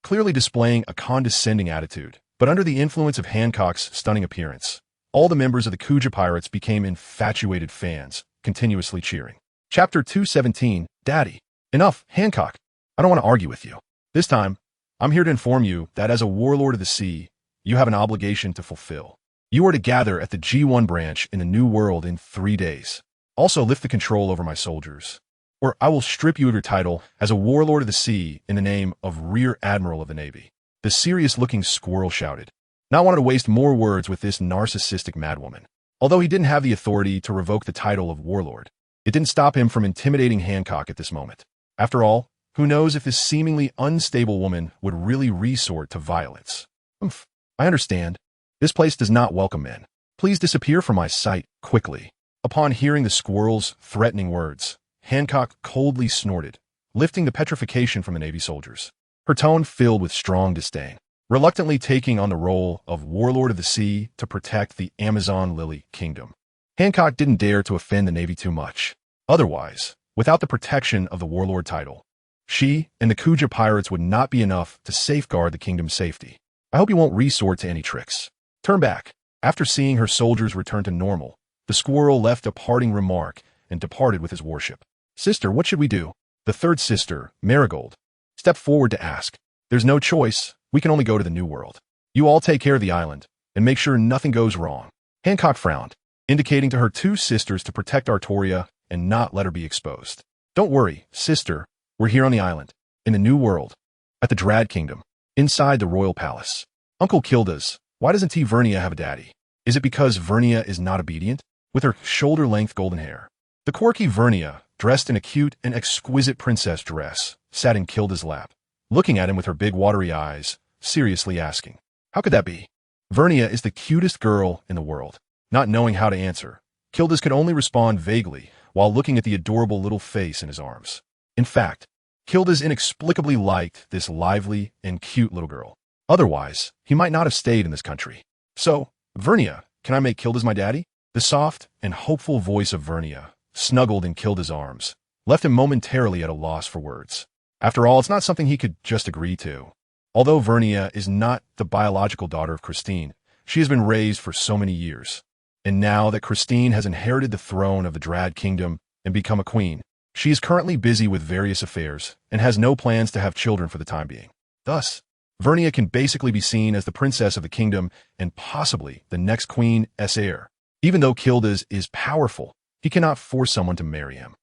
Clearly displaying a condescending attitude, but under the influence of Hancock's stunning appearance, all the members of the Kuja pirates became infatuated fans, continuously cheering. Chapter 217, Daddy. "Enough, Hancock. I don't want to argue with you. This time, I'm here to inform you that as a warlord of the sea, you have an obligation to fulfill. You are to gather at the G1 branch in the New World in 3 days. Also lift the control over my soldiers, or I will strip you of your title as a warlord of the sea in the name of Rear Admiral of the Navy." The serious-looking Squirrel shouted, not wanting to waste more words with this narcissistic madwoman. Although he didn't have the authority to revoke the title of warlord, it didn't stop him from intimidating Hancock at this moment. After all, who knows if this seemingly unstable woman would really resort to violence. "Oomph, I understand. This place does not welcome men. Please disappear from my sight, quickly." Upon hearing the Squirrel's threatening words, Hancock coldly snorted, lifting the petrification from the Navy soldiers, her tone filled with strong disdain, reluctantly taking on the role of warlord of the sea to protect the Amazon Lily Kingdom. Hancock didn't dare to offend the Navy too much. Otherwise, without the protection of the warlord title, she and the Kuja pirates would not be enough to safeguard the kingdom's safety. "I hope you won't resort to any tricks. Turn back." After seeing her soldiers return to normal, the Squirrel left a parting remark and departed with his warship. "Sister, what should we do?" The third sister, Marigold, stepped forward to ask. "There's no choice. We can only go to the New World. You all take care of the island, and make sure nothing goes wrong." Hancock frowned, indicating to her 2 sisters to protect Artoria and not let her be exposed. "Don't worry, sister. We're here on the island, in the New World, at the Drad Kingdom, inside the royal palace. Uncle Kilda's, why doesn't Vernia have a daddy? Is it because Vernia is not obedient?" With her shoulder-length golden hair, the quirky Vernia, dressed in a cute and exquisite princess dress, sat in Kilda's lap, looking at him with her big watery eyes, seriously asking, "How could that be?" Vernia is the cutest girl in the world. Not knowing how to answer, Kilda's could only respond vaguely while looking at the adorable little face in his arms. In fact, Kilda's inexplicably liked this lively and cute little girl. Otherwise, he might not have stayed in this country. "So, Vernia, can I make Kilda's my daddy?" The soft and hopeful voice of Vernia, snuggled in Kilda's arms, left him momentarily at a loss for words. After all, it's not something he could just agree to. Although Vernia is not the biological daughter of Christine, She has been raised for so many years. And now that Christine has inherited the throne of the Drad Kingdom and become a queen, she is currently busy with various affairs and has no plans to have children for the time being. Thus, Vernia can basically be seen as the princess of the kingdom and possibly the next queen's heir. Even though Gildarts is powerful, he cannot force someone to marry him.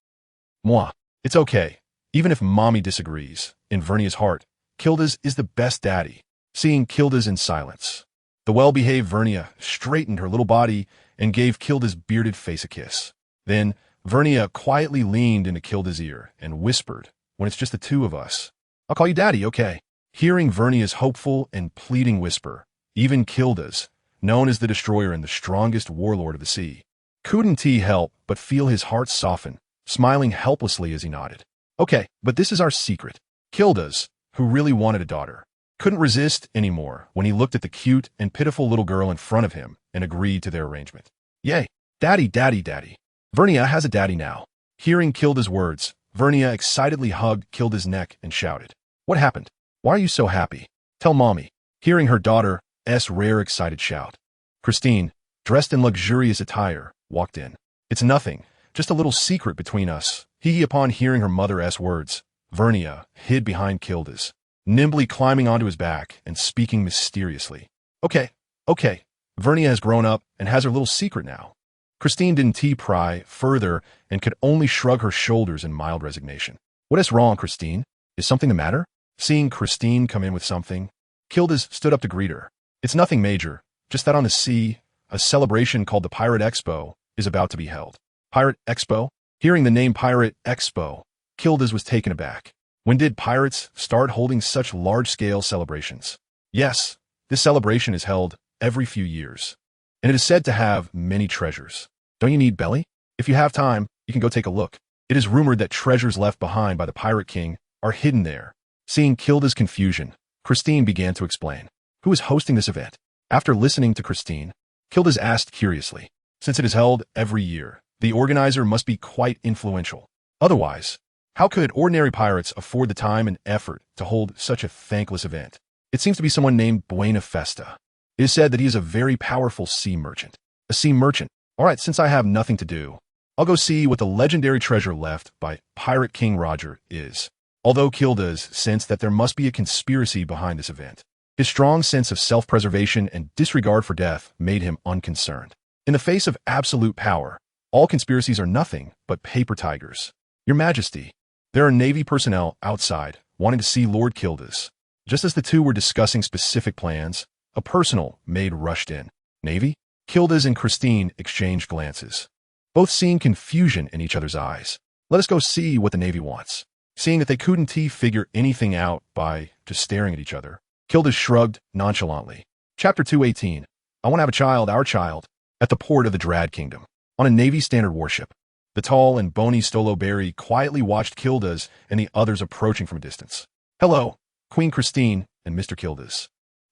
Moi. It's okay. Even if mommy disagrees, in Vernia's heart, Gildarts is the best daddy. Seeing Gildarts in silence, the well-behaved Vernia straightened her little body and gave Gildarts' bearded face a kiss. Then, Vernia quietly leaned into Gildarts' ear and whispered, "When it's just the two of us, I'll call you daddy, okay?" Hearing Vernia's hopeful and pleading whisper, even Gildarts, known as the Destroyer and the strongest warlord of the sea, couldn't he help but feel his heart soften, smiling helplessly as he nodded. "Okay, but this is our secret." Gildarts, who really wanted a daughter, couldn't resist anymore when he looked at the cute and pitiful little girl in front of him and agreed to their arrangement. "Yay, daddy, daddy, daddy. Vernia has a daddy now." Hearing Gildarts' words, Vernia excitedly hugged Gildarts' neck and shouted, "What happened? Why are you so happy? Tell mommy." Hearing her daughter's rare excited shout, Christine, dressed in luxurious attire, walked in. "It's nothing, just a little secret between us." Upon hearing her mother's words, Vernia hid behind Gildarts, nimbly climbing onto his back and speaking mysteriously. Okay. Vernia has grown up and has her little secret now." Christine didn't pry further and could only shrug her shoulders in mild resignation. "What is wrong, Christine? Is something the matter?" Seeing Christine come in with something, Gildarts stood up to greet her. "It's nothing major, just that on the sea, a celebration called the Pirate Expo is about to be held." "Pirate Expo?" Hearing the name Pirate Expo, Gildarts was taken aback. When did pirates start holding such large-scale celebrations? "Yes, this celebration is held every few years, and it is said to have many treasures. Don't you need belly? If you have time, you can go take a look. It is rumored that treasures left behind by the Pirate King are hidden there." Seeing Gildarts' confusion, Christine began to explain. "Who is hosting this event?" After listening to Christine, Gildarts asked curiously. "Since it is held every year, the organizer must be quite influential. Otherwise, how could ordinary pirates afford the time and effort to hold such a thankless event?" "It seems to be someone named Buena Festa. It is said that he is a very powerful sea merchant." "A sea merchant? All right, since I have nothing to do, I'll go see what the legendary treasure left by Pirate King Roger is." Although Gildarts sensed that there must be a conspiracy behind this event, his strong sense of self-preservation and disregard for death made him unconcerned. In the face of absolute power, all conspiracies are nothing but paper tigers. "Your Majesty, there are Navy personnel outside wanting to see Lord Gildarts." Just as the two were discussing specific plans, a personal maid rushed in. "Navy?" Gildarts and Christine exchanged glances, both seeing confusion in each other's eyes. "Let us go see what the Navy wants." Seeing that they couldn't figure anything out by just staring at each other, Gildarts shrugged nonchalantly. Chapter 218. I want to have a child, our child. At the port of the Drad Kingdom, on a Navy standard warship, the tall and bony Stolo Berry quietly watched Gildarts and the others approaching from a distance. "Hello, Queen Christine and Mr. Gildarts.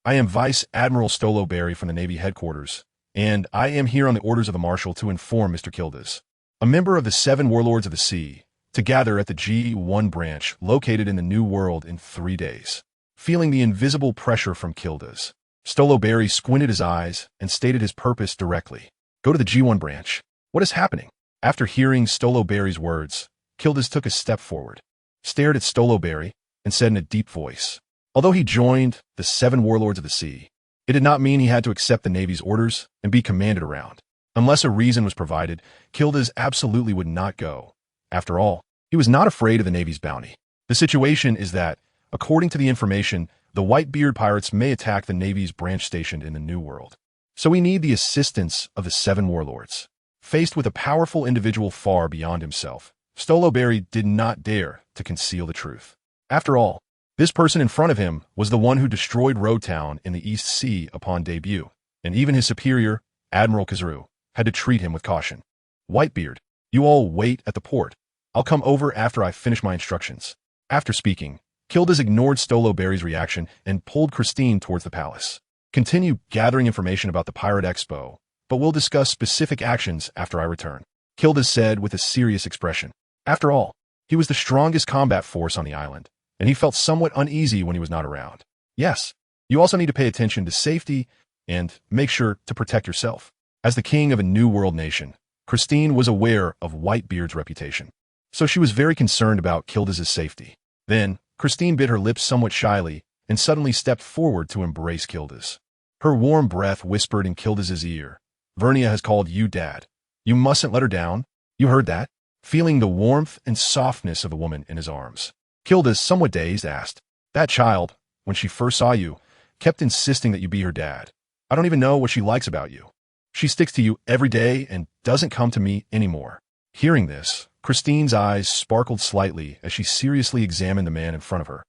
I am Vice Admiral Stolo Berry from the Navy headquarters, and I am here on the orders of the Marshal to inform Mr. Gildarts, a member of the 7 Warlords of the Sea, to gather at the G1 branch located in the New World in 3 days." Feeling the invisible pressure from Gildarts, Stolo Berry squinted his eyes and stated his purpose directly. "Go to the G1 branch. What is happening?" After hearing Stolo Berry's words, Gildarts took a step forward, stared at Stolo Berry, and said in a deep voice, although he joined the 7 Warlords of the Sea, it did not mean he had to accept the Navy's orders and be commanded around. Unless a reason was provided, Gildarts absolutely would not go. After all, he was not afraid of the Navy's bounty. The situation is that, according to the information, the Whitebeard pirates may attack the Navy's branch stationed in the New World. So we need the assistance of the 7 warlords. Faced with a powerful individual far beyond himself, Stolo Berry did not dare to conceal the truth. After all, this person in front of him was the one who destroyed Road Town in the East Sea upon debut, and even his superior, Admiral Kazuru, had to treat him with caution. "Whitebeard, you all wait at the port. I'll come over after I finish my instructions." After speaking, Gildarts ignored Stolo Berry's reaction and pulled Christine towards the palace. "Continue gathering information about the Pirate Expo, but we'll discuss specific actions after I return," Gildarts said with a serious expression. After all, he was the strongest combat force on the island, and he felt somewhat uneasy when he was not around. "Yes, you also need to pay attention to safety and make sure to protect yourself. As the king of a new world nation, Christine was aware of Whitebeard's reputation, so she was very concerned about Kilda's safety. Then, Christine bit her lips somewhat shyly and suddenly stepped forward to embrace Kilda's. Her warm breath whispered in Kilda's ear, "Vernia has called you Dad. You mustn't let her down. You heard that?" Feeling the warmth and softness of the woman in his arms, Kilda, somewhat dazed, asked, "That child, when she first saw you, kept insisting that you be her dad. I don't even know what she likes about you. She sticks to you every day and doesn't come to me anymore." Hearing this, Christine's eyes sparkled slightly as she seriously examined the man in front of her.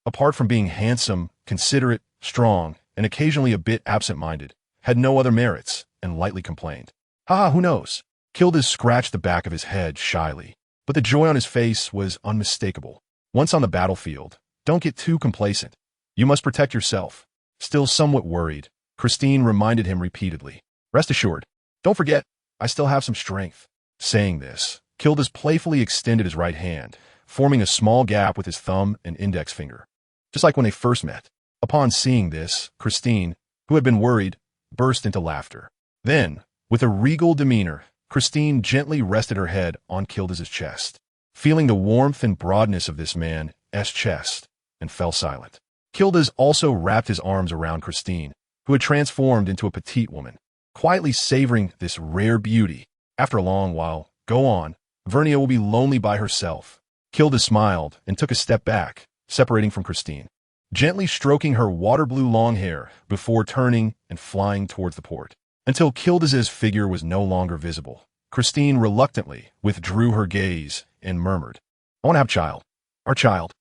Apart from being handsome, considerate, strong, and occasionally a bit absent-minded, had no other merits, and lightly complained. "Haha, who knows?" Kilda scratched the back of his head shyly, but the joy on his face was unmistakable. Once on the battlefield, don't get too complacent. You must protect yourself. Still somewhat worried, Christine reminded him repeatedly. "Rest assured, don't forget, I still have some strength." Saying this, Kilda playfully extended his right hand, forming a small gap with his thumb and index finger, just like when they first met. Upon seeing this, Christine, who had been worried, burst into laughter. Then, with a regal demeanor, Christine gently rested her head on Kilda's chest, feeling the warmth and broadness of this man's chest, and fell silent. Kilda also wrapped his arms around Christine, who had transformed into a petite woman, quietly savoring this rare beauty. After a long while, "Go on, Vernia will be lonely by herself." Kilda smiled and took a step back, separating from Christine, gently stroking her water-blue long hair before turning and flying towards the port. Until Kilda's figure was no longer visible, Christine reluctantly withdrew her gaze and murmured, "I want to have a child. Our child.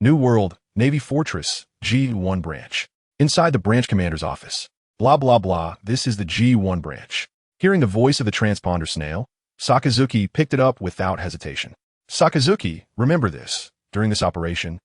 New World, Navy Fortress, G1 branch. Inside the branch commander's office. Blah blah blah, this is the G1 branch." Hearing the voice of the transponder snail, Sakazuki picked it up without hesitation. "Sakazuki, remember this. During this operation,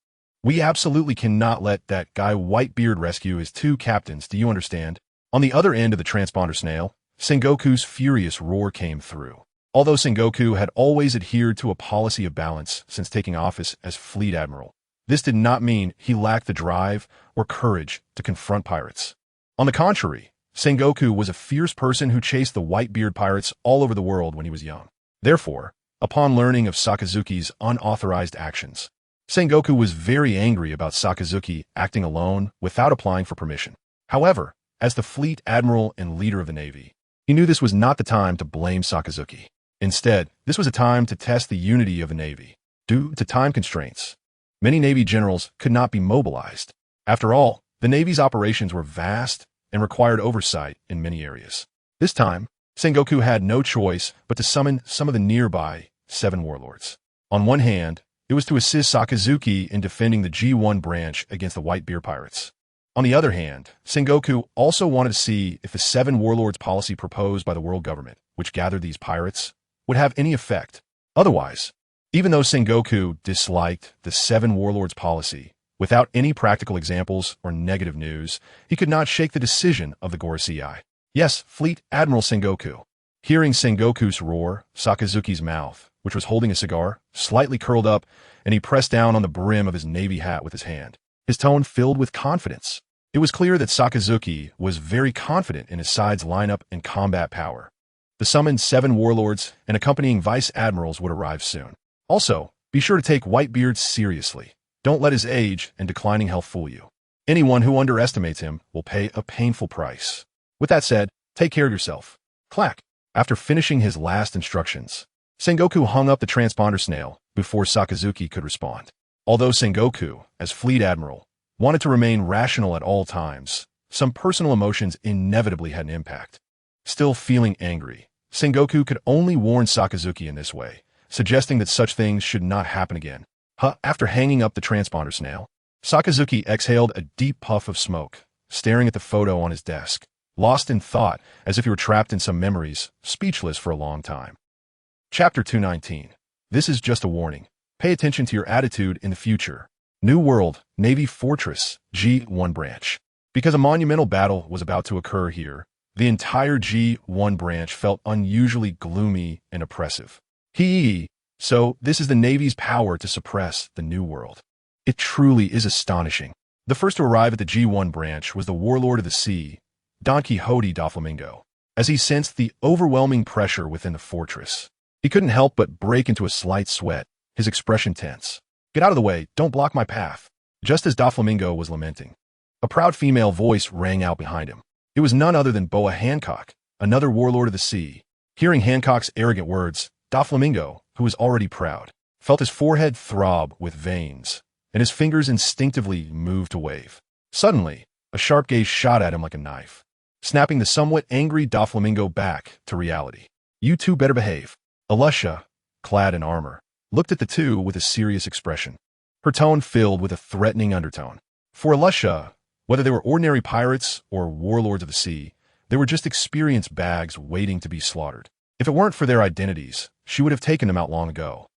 we absolutely cannot let that guy Whitebeard rescue his two captains, do you understand?" On the other end of the transponder snail, Sengoku's furious roar came through. Although Sengoku had always adhered to a policy of balance since taking office as Fleet Admiral, this did not mean he lacked the drive or courage to confront pirates. On the contrary, Sengoku was a fierce person who chased the Whitebeard pirates all over the world when he was young. Therefore, upon learning of Sakazuki's unauthorized actions, Sengoku was very angry about Sakazuki acting alone without applying for permission. However, as the Fleet Admiral and leader of the Navy, he knew this was not the time to blame Sakazuki. Instead, this was a time to test the unity of the Navy. Due to time constraints, many Navy generals could not be mobilized. After all, the Navy's operations were vast and required oversight in many areas. This time, Sengoku had no choice but to summon some of the nearby 7 warlords. On one hand, it was to assist Sakazuki in defending the G1 branch against the Whitebeard pirates. On the other hand, Sengoku also wanted to see if the 7 warlords policy proposed by the world government, which gathered these pirates, would have any effect. Otherwise, even though Sengoku disliked the 7 warlords policy, without any practical examples or negative news, he could not shake the decision of the Gorosei. "Yes, Fleet Admiral Sengoku." Hearing Sengoku's roar, Sakazuki's mouth, which was holding a cigar, slightly curled up, and he pressed down on the brim of his navy hat with his hand, his tone filled with confidence. It was clear that Sakazuki was very confident in his side's lineup and combat power. The summoned 7 warlords and accompanying vice admirals would arrive soon. Also, be sure to take Whitebeard seriously. Don't let his age and declining health fool you. Anyone who underestimates him will pay a painful price. With that said, take care of yourself. Clack. After finishing his last instructions, Sengoku hung up the transponder snail before Sakazuki could respond. Although Sengoku, as Fleet Admiral, wanted to remain rational at all times, some personal emotions inevitably had an impact. Still feeling angry, Sengoku could only warn Sakazuki in this way, suggesting that such things should not happen again. After hanging up the transponder snail, Sakazuki exhaled a deep puff of smoke, staring at the photo on his desk, lost in thought as if he were trapped in some memories, speechless for a long time. Chapter 219. This is just a warning. Pay attention to your attitude in the future. New World, Navy Fortress, G1 branch. Because a monumental battle was about to occur here, the entire G1 branch felt unusually gloomy and oppressive. So this is the Navy's power to suppress the New World. It truly is astonishing. The first to arrive at the G1 branch was the Warlord of the Sea, Don Quixote Doflamingo, as he sensed the overwhelming pressure within the fortress. He couldn't help but break into a slight sweat, his expression tense. "Get out of the way, don't block my path." Just as Doflamingo was lamenting, a proud female voice rang out behind him. It was none other than Boa Hancock, another warlord of the sea. Hearing Hancock's arrogant words, Doflamingo, who was already proud, felt his forehead throb with veins, and his fingers instinctively moved to wave. Suddenly, a sharp gaze shot at him like a knife, snapping the somewhat angry Doflamingo back to reality. "You two better behave." Alusha, clad in armor, looked at the two with a serious expression, her tone filled with a threatening undertone. For Alusha, whether they were ordinary pirates or warlords of the sea, they were just experienced bags waiting to be slaughtered. If it weren't for their identities, she would have taken them out long ago.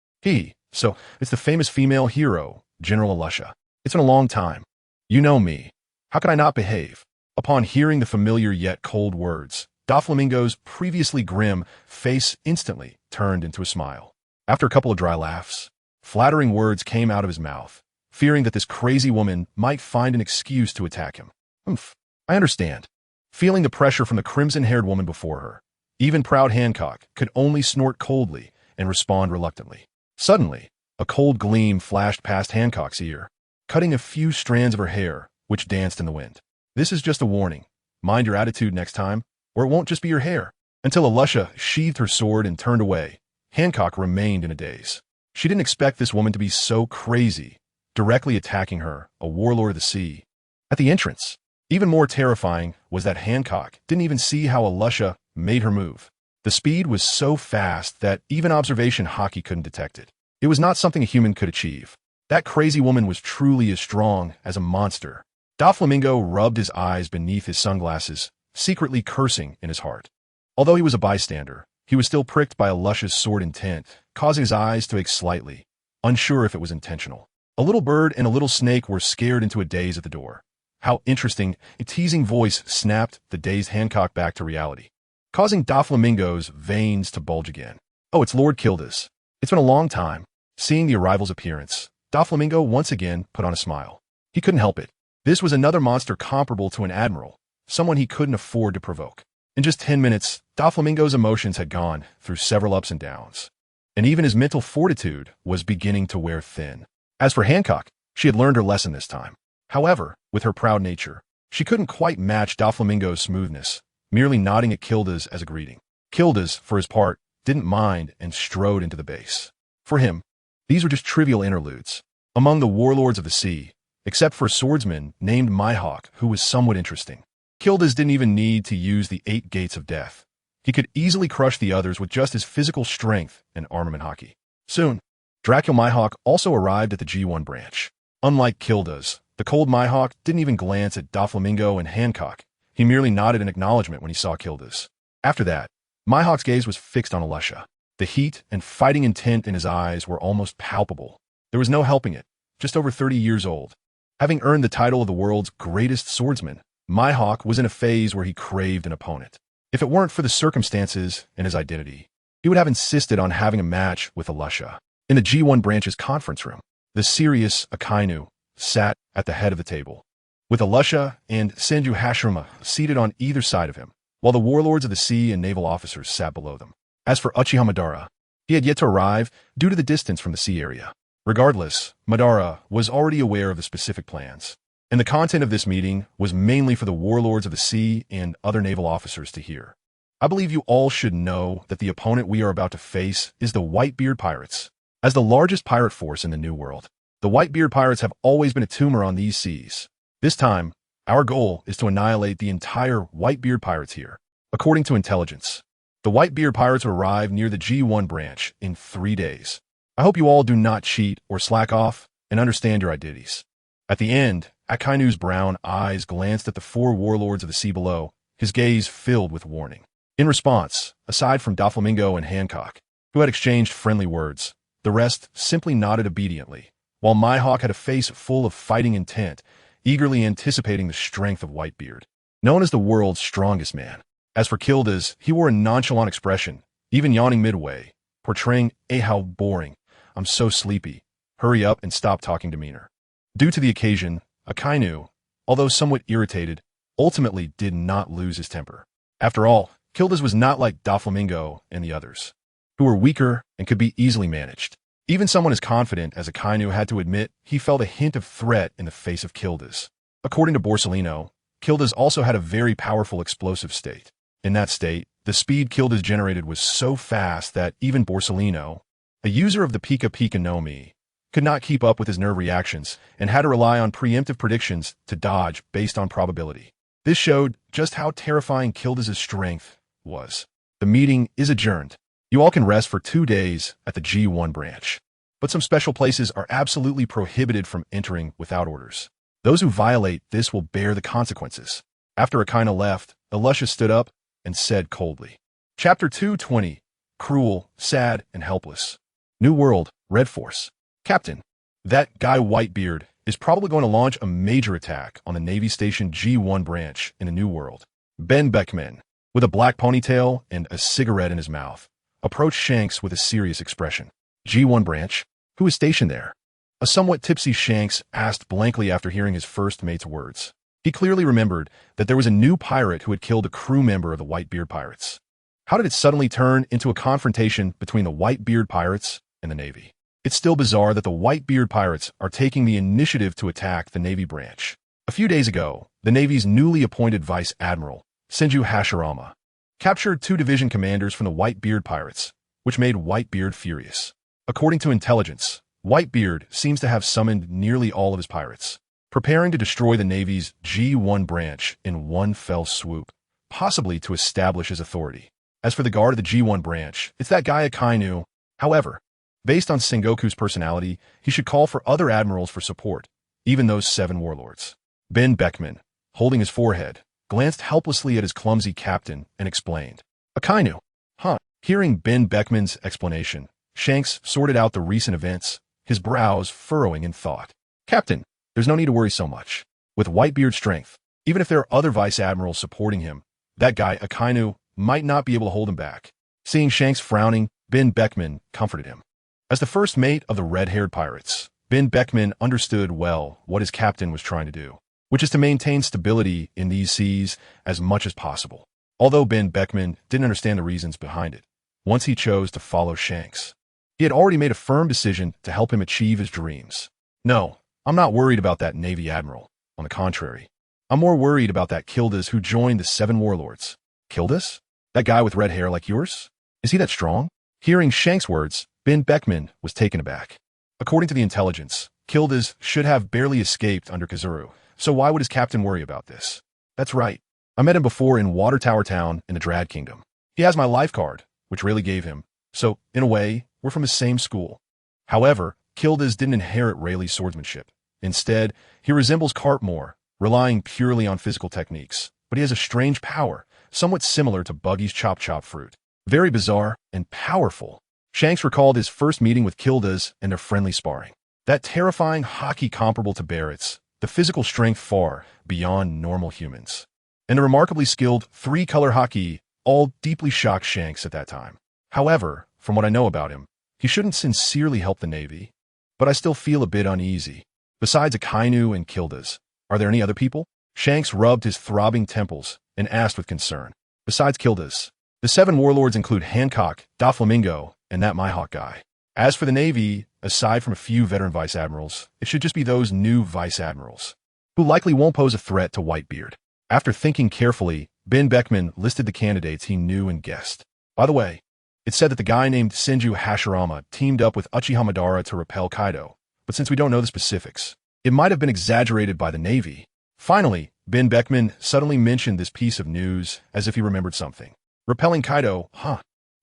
So it's the famous female hero, General Alusha. It's been a long time. You know me. How could I not behave? Upon hearing the familiar yet cold words, Doflamingo's previously grim face instantly turned into a smile. After a couple of dry laughs, flattering words came out of his mouth, fearing that this crazy woman might find an excuse to attack him. I understand. Feeling the pressure from the crimson-haired woman before her, even proud Hancock could only snort coldly and respond reluctantly. Suddenly, a cold gleam flashed past Hancock's ear, cutting a few strands of her hair, which danced in the wind. "This is just a warning. Mind your attitude next time, or it won't just be your hair." Until Alusha sheathed her sword and turned away, Hancock remained in a daze. She didn't expect this woman to be so crazy, directly attacking her, a warlord of the sea. At the entrance, even more terrifying was that Hancock didn't even see how Alusha made her move. The speed was so fast that even observation hockey couldn't detect it. It was not something a human could achieve. That crazy woman was truly as strong as a monster. Doflamingo rubbed his eyes beneath his sunglasses, secretly cursing in his heart. Although he was a bystander, he was still pricked by Alusha's sword intent, causing his eyes to ache slightly, unsure if it was intentional. A little bird and a little snake were scared into a daze at the door. How interesting, a teasing voice snapped the dazed Hancock back to reality, causing Doflamingo's veins to bulge again. "Oh, it's Lord Gildarts. It's been a long time." Seeing the arrival's appearance, Doflamingo once again put on a smile. He couldn't help it. This was another monster comparable to an admiral, someone he couldn't afford to provoke. In just 10 minutes, Doflamingo's emotions had gone through several ups and downs, and even his mental fortitude was beginning to wear thin. As for Hancock, she had learned her lesson this time. However, with her proud nature, she couldn't quite match Doflamingo's smoothness, merely nodding at Gildarts as a greeting. Gildarts, for his part, didn't mind and strode into the base. For him, these were just trivial interludes among the warlords of the sea, except for a swordsman named Mihawk, who was somewhat interesting. Gildarts didn't even need to use the 8 gates of death. He could easily crush the others with just his physical strength and armament hockey. Soon, Dracula Mihawk also arrived at the G1 branch. Unlike Gildarts, the cold Mihawk didn't even glance at Doflamingo and Hancock. He merely nodded in acknowledgement when he saw Gildarts. After that, Mihawk's gaze was fixed on Alusha. The heat and fighting intent in his eyes were almost palpable. There was no helping it. Just over 30 years old, having earned the title of the world's greatest swordsman, Mihawk was in a phase where he craved an opponent. If it weren't for the circumstances and his identity, he would have insisted on having a match with Alusha. In the G1 branch's conference room, the serious Akainu sat at the head of the table, with Alusha and Senju Hashirama seated on either side of him, while the warlords of the sea and naval officers sat below them. As for Uchiha Madara, he had yet to arrive due to the distance from the sea area. Regardless, Madara was already aware of the specific plans, and the content of this meeting was mainly for the warlords of the sea and other naval officers to hear. I believe you all should know that the opponent we are about to face is the Whitebeard Pirates. As the largest pirate force in the New World, the Whitebeard Pirates have always been a tumor on these seas. This time, our goal is to annihilate the entire Whitebeard Pirates here. According to intelligence, the Whitebeard Pirates will arrive near the G1 branch in 3 days. I hope you all do not cheat or slack off and understand your identities. At the end, Akainu's brown eyes glanced at the 4 warlords of the sea below, his gaze filled with warning. In response, aside from Doflamingo and Hancock, who had exchanged friendly words, the rest simply nodded obediently, while Mihawk had a face full of fighting intent, eagerly anticipating the strength of Whitebeard, known as the world's strongest man. As for Gildarts, he wore a nonchalant expression, even yawning midway, portraying a "how boring, I'm so sleepy, hurry up and stop talking" demeanor. Due to the occasion, Akainu, although somewhat irritated, ultimately did not lose his temper. After all, Kildas was not like Doflamingo and the others, who were weaker and could be easily managed. Even someone as confident as Akainu had to admit he felt a hint of threat in the face of Kildas. According to Borsalino, Kildas also had a very powerful explosive state. In that state, the speed Kildas generated was so fast that even Borsalino, a user of the Pika Pika no Mi, could not keep up with his nerve reactions and had to rely on preemptive predictions to dodge based on probability. This showed just how terrifying Kildas' strength was. The meeting is adjourned. You all can rest for 2 days at the G1 branch. But some special places are absolutely prohibited from entering without orders. Those who violate this will bear the consequences. After Akainu left, Elusha stood up and said coldly. Chapter 220. Cruel, Sad, and Helpless. New World, Red Force. Captain, that guy Whitebeard is probably going to launch a major attack on the Navy Station G1 branch in the New World. Ben Beckman, with a black ponytail and a cigarette in his mouth, approached Shanks with a serious expression. G1 branch? Who is stationed there? A somewhat tipsy Shanks asked blankly after hearing his first mate's words. He clearly remembered that there was a new pirate who had killed a crew member of the Whitebeard Pirates. How did it suddenly turn into a confrontation between the Whitebeard Pirates and the Navy? It's still bizarre that the Whitebeard Pirates are taking the initiative to attack the Navy branch. A few days ago, the Navy's newly appointed Vice Admiral, Senju Hashirama, captured 2 division commanders from the Whitebeard Pirates, which made Whitebeard furious. According to intelligence, Whitebeard seems to have summoned nearly all of his pirates, preparing to destroy the Navy's G1 branch in one fell swoop, possibly to establish his authority. As for the guard of the G1 branch, it's that guy Akainu. However, based on Sengoku's personality, he should call for other admirals for support, even those 7 warlords. Ben Beckman, holding his forehead, glanced helplessly at his clumsy captain and explained. Akainu. Huh. Hearing Ben Beckman's explanation, Shanks sorted out the recent events, his brows furrowing in thought. Captain, there's no need to worry so much. With Whitebeard's strength, even if there are other vice admirals supporting him, that guy Akainu might not be able to hold him back. Seeing Shanks frowning, Ben Beckman comforted him. As the first mate of the red-haired pirates, Ben Beckman understood well what his captain was trying to do, which is to maintain stability in these seas as much as possible. Although Ben Beckman didn't understand the reasons behind it, once he chose to follow Shanks, he had already made a firm decision to help him achieve his dreams. No, I'm not worried about that Navy admiral. On the contrary, I'm more worried about that Kildas who joined the 7 warlords. Kildas? That guy with red hair like yours? Is he that strong? Hearing Shanks' words, Ben Beckman was taken aback. According to the intelligence, Kildas should have barely escaped under Kazuru, so why would his captain worry about this? That's right. I met him before in Water Tower Town in the Drad Kingdom. He has my life card, which Rayleigh gave him, so, in a way, we're from the same school. However, Kildas didn't inherit Rayleigh's swordsmanship. Instead, he resembles Cartmore, relying purely on physical techniques, but he has a strange power, somewhat similar to Buggy's Chop Chop Fruit. Very bizarre and powerful. Shanks recalled his first meeting with Kildas and their friendly sparring. That terrifying hockey comparable to Barrett's, the physical strength far beyond normal humans, and the remarkably skilled 3-color hockey all deeply shocked Shanks at that time. However, from what I know about him, he shouldn't sincerely help the Navy, but I still feel a bit uneasy. Besides Akainu and Kildas, are there any other people? Shanks rubbed his throbbing temples and asked with concern. Besides Kildas, the 7 warlords include Hancock, Doflamingo, and that Mihawk guy. As for the Navy, aside from a few veteran vice admirals, it should just be those new vice admirals, who likely won't pose a threat to Whitebeard. After thinking carefully, Ben Beckman listed the candidates he knew and guessed. By the way, it said that the guy named Senju Hashirama teamed up with Uchiha Madara to repel Kaido, but since we don't know the specifics, it might have been exaggerated by the Navy. Finally, Ben Beckman suddenly mentioned this piece of news as if he remembered something. Repelling Kaido, huh?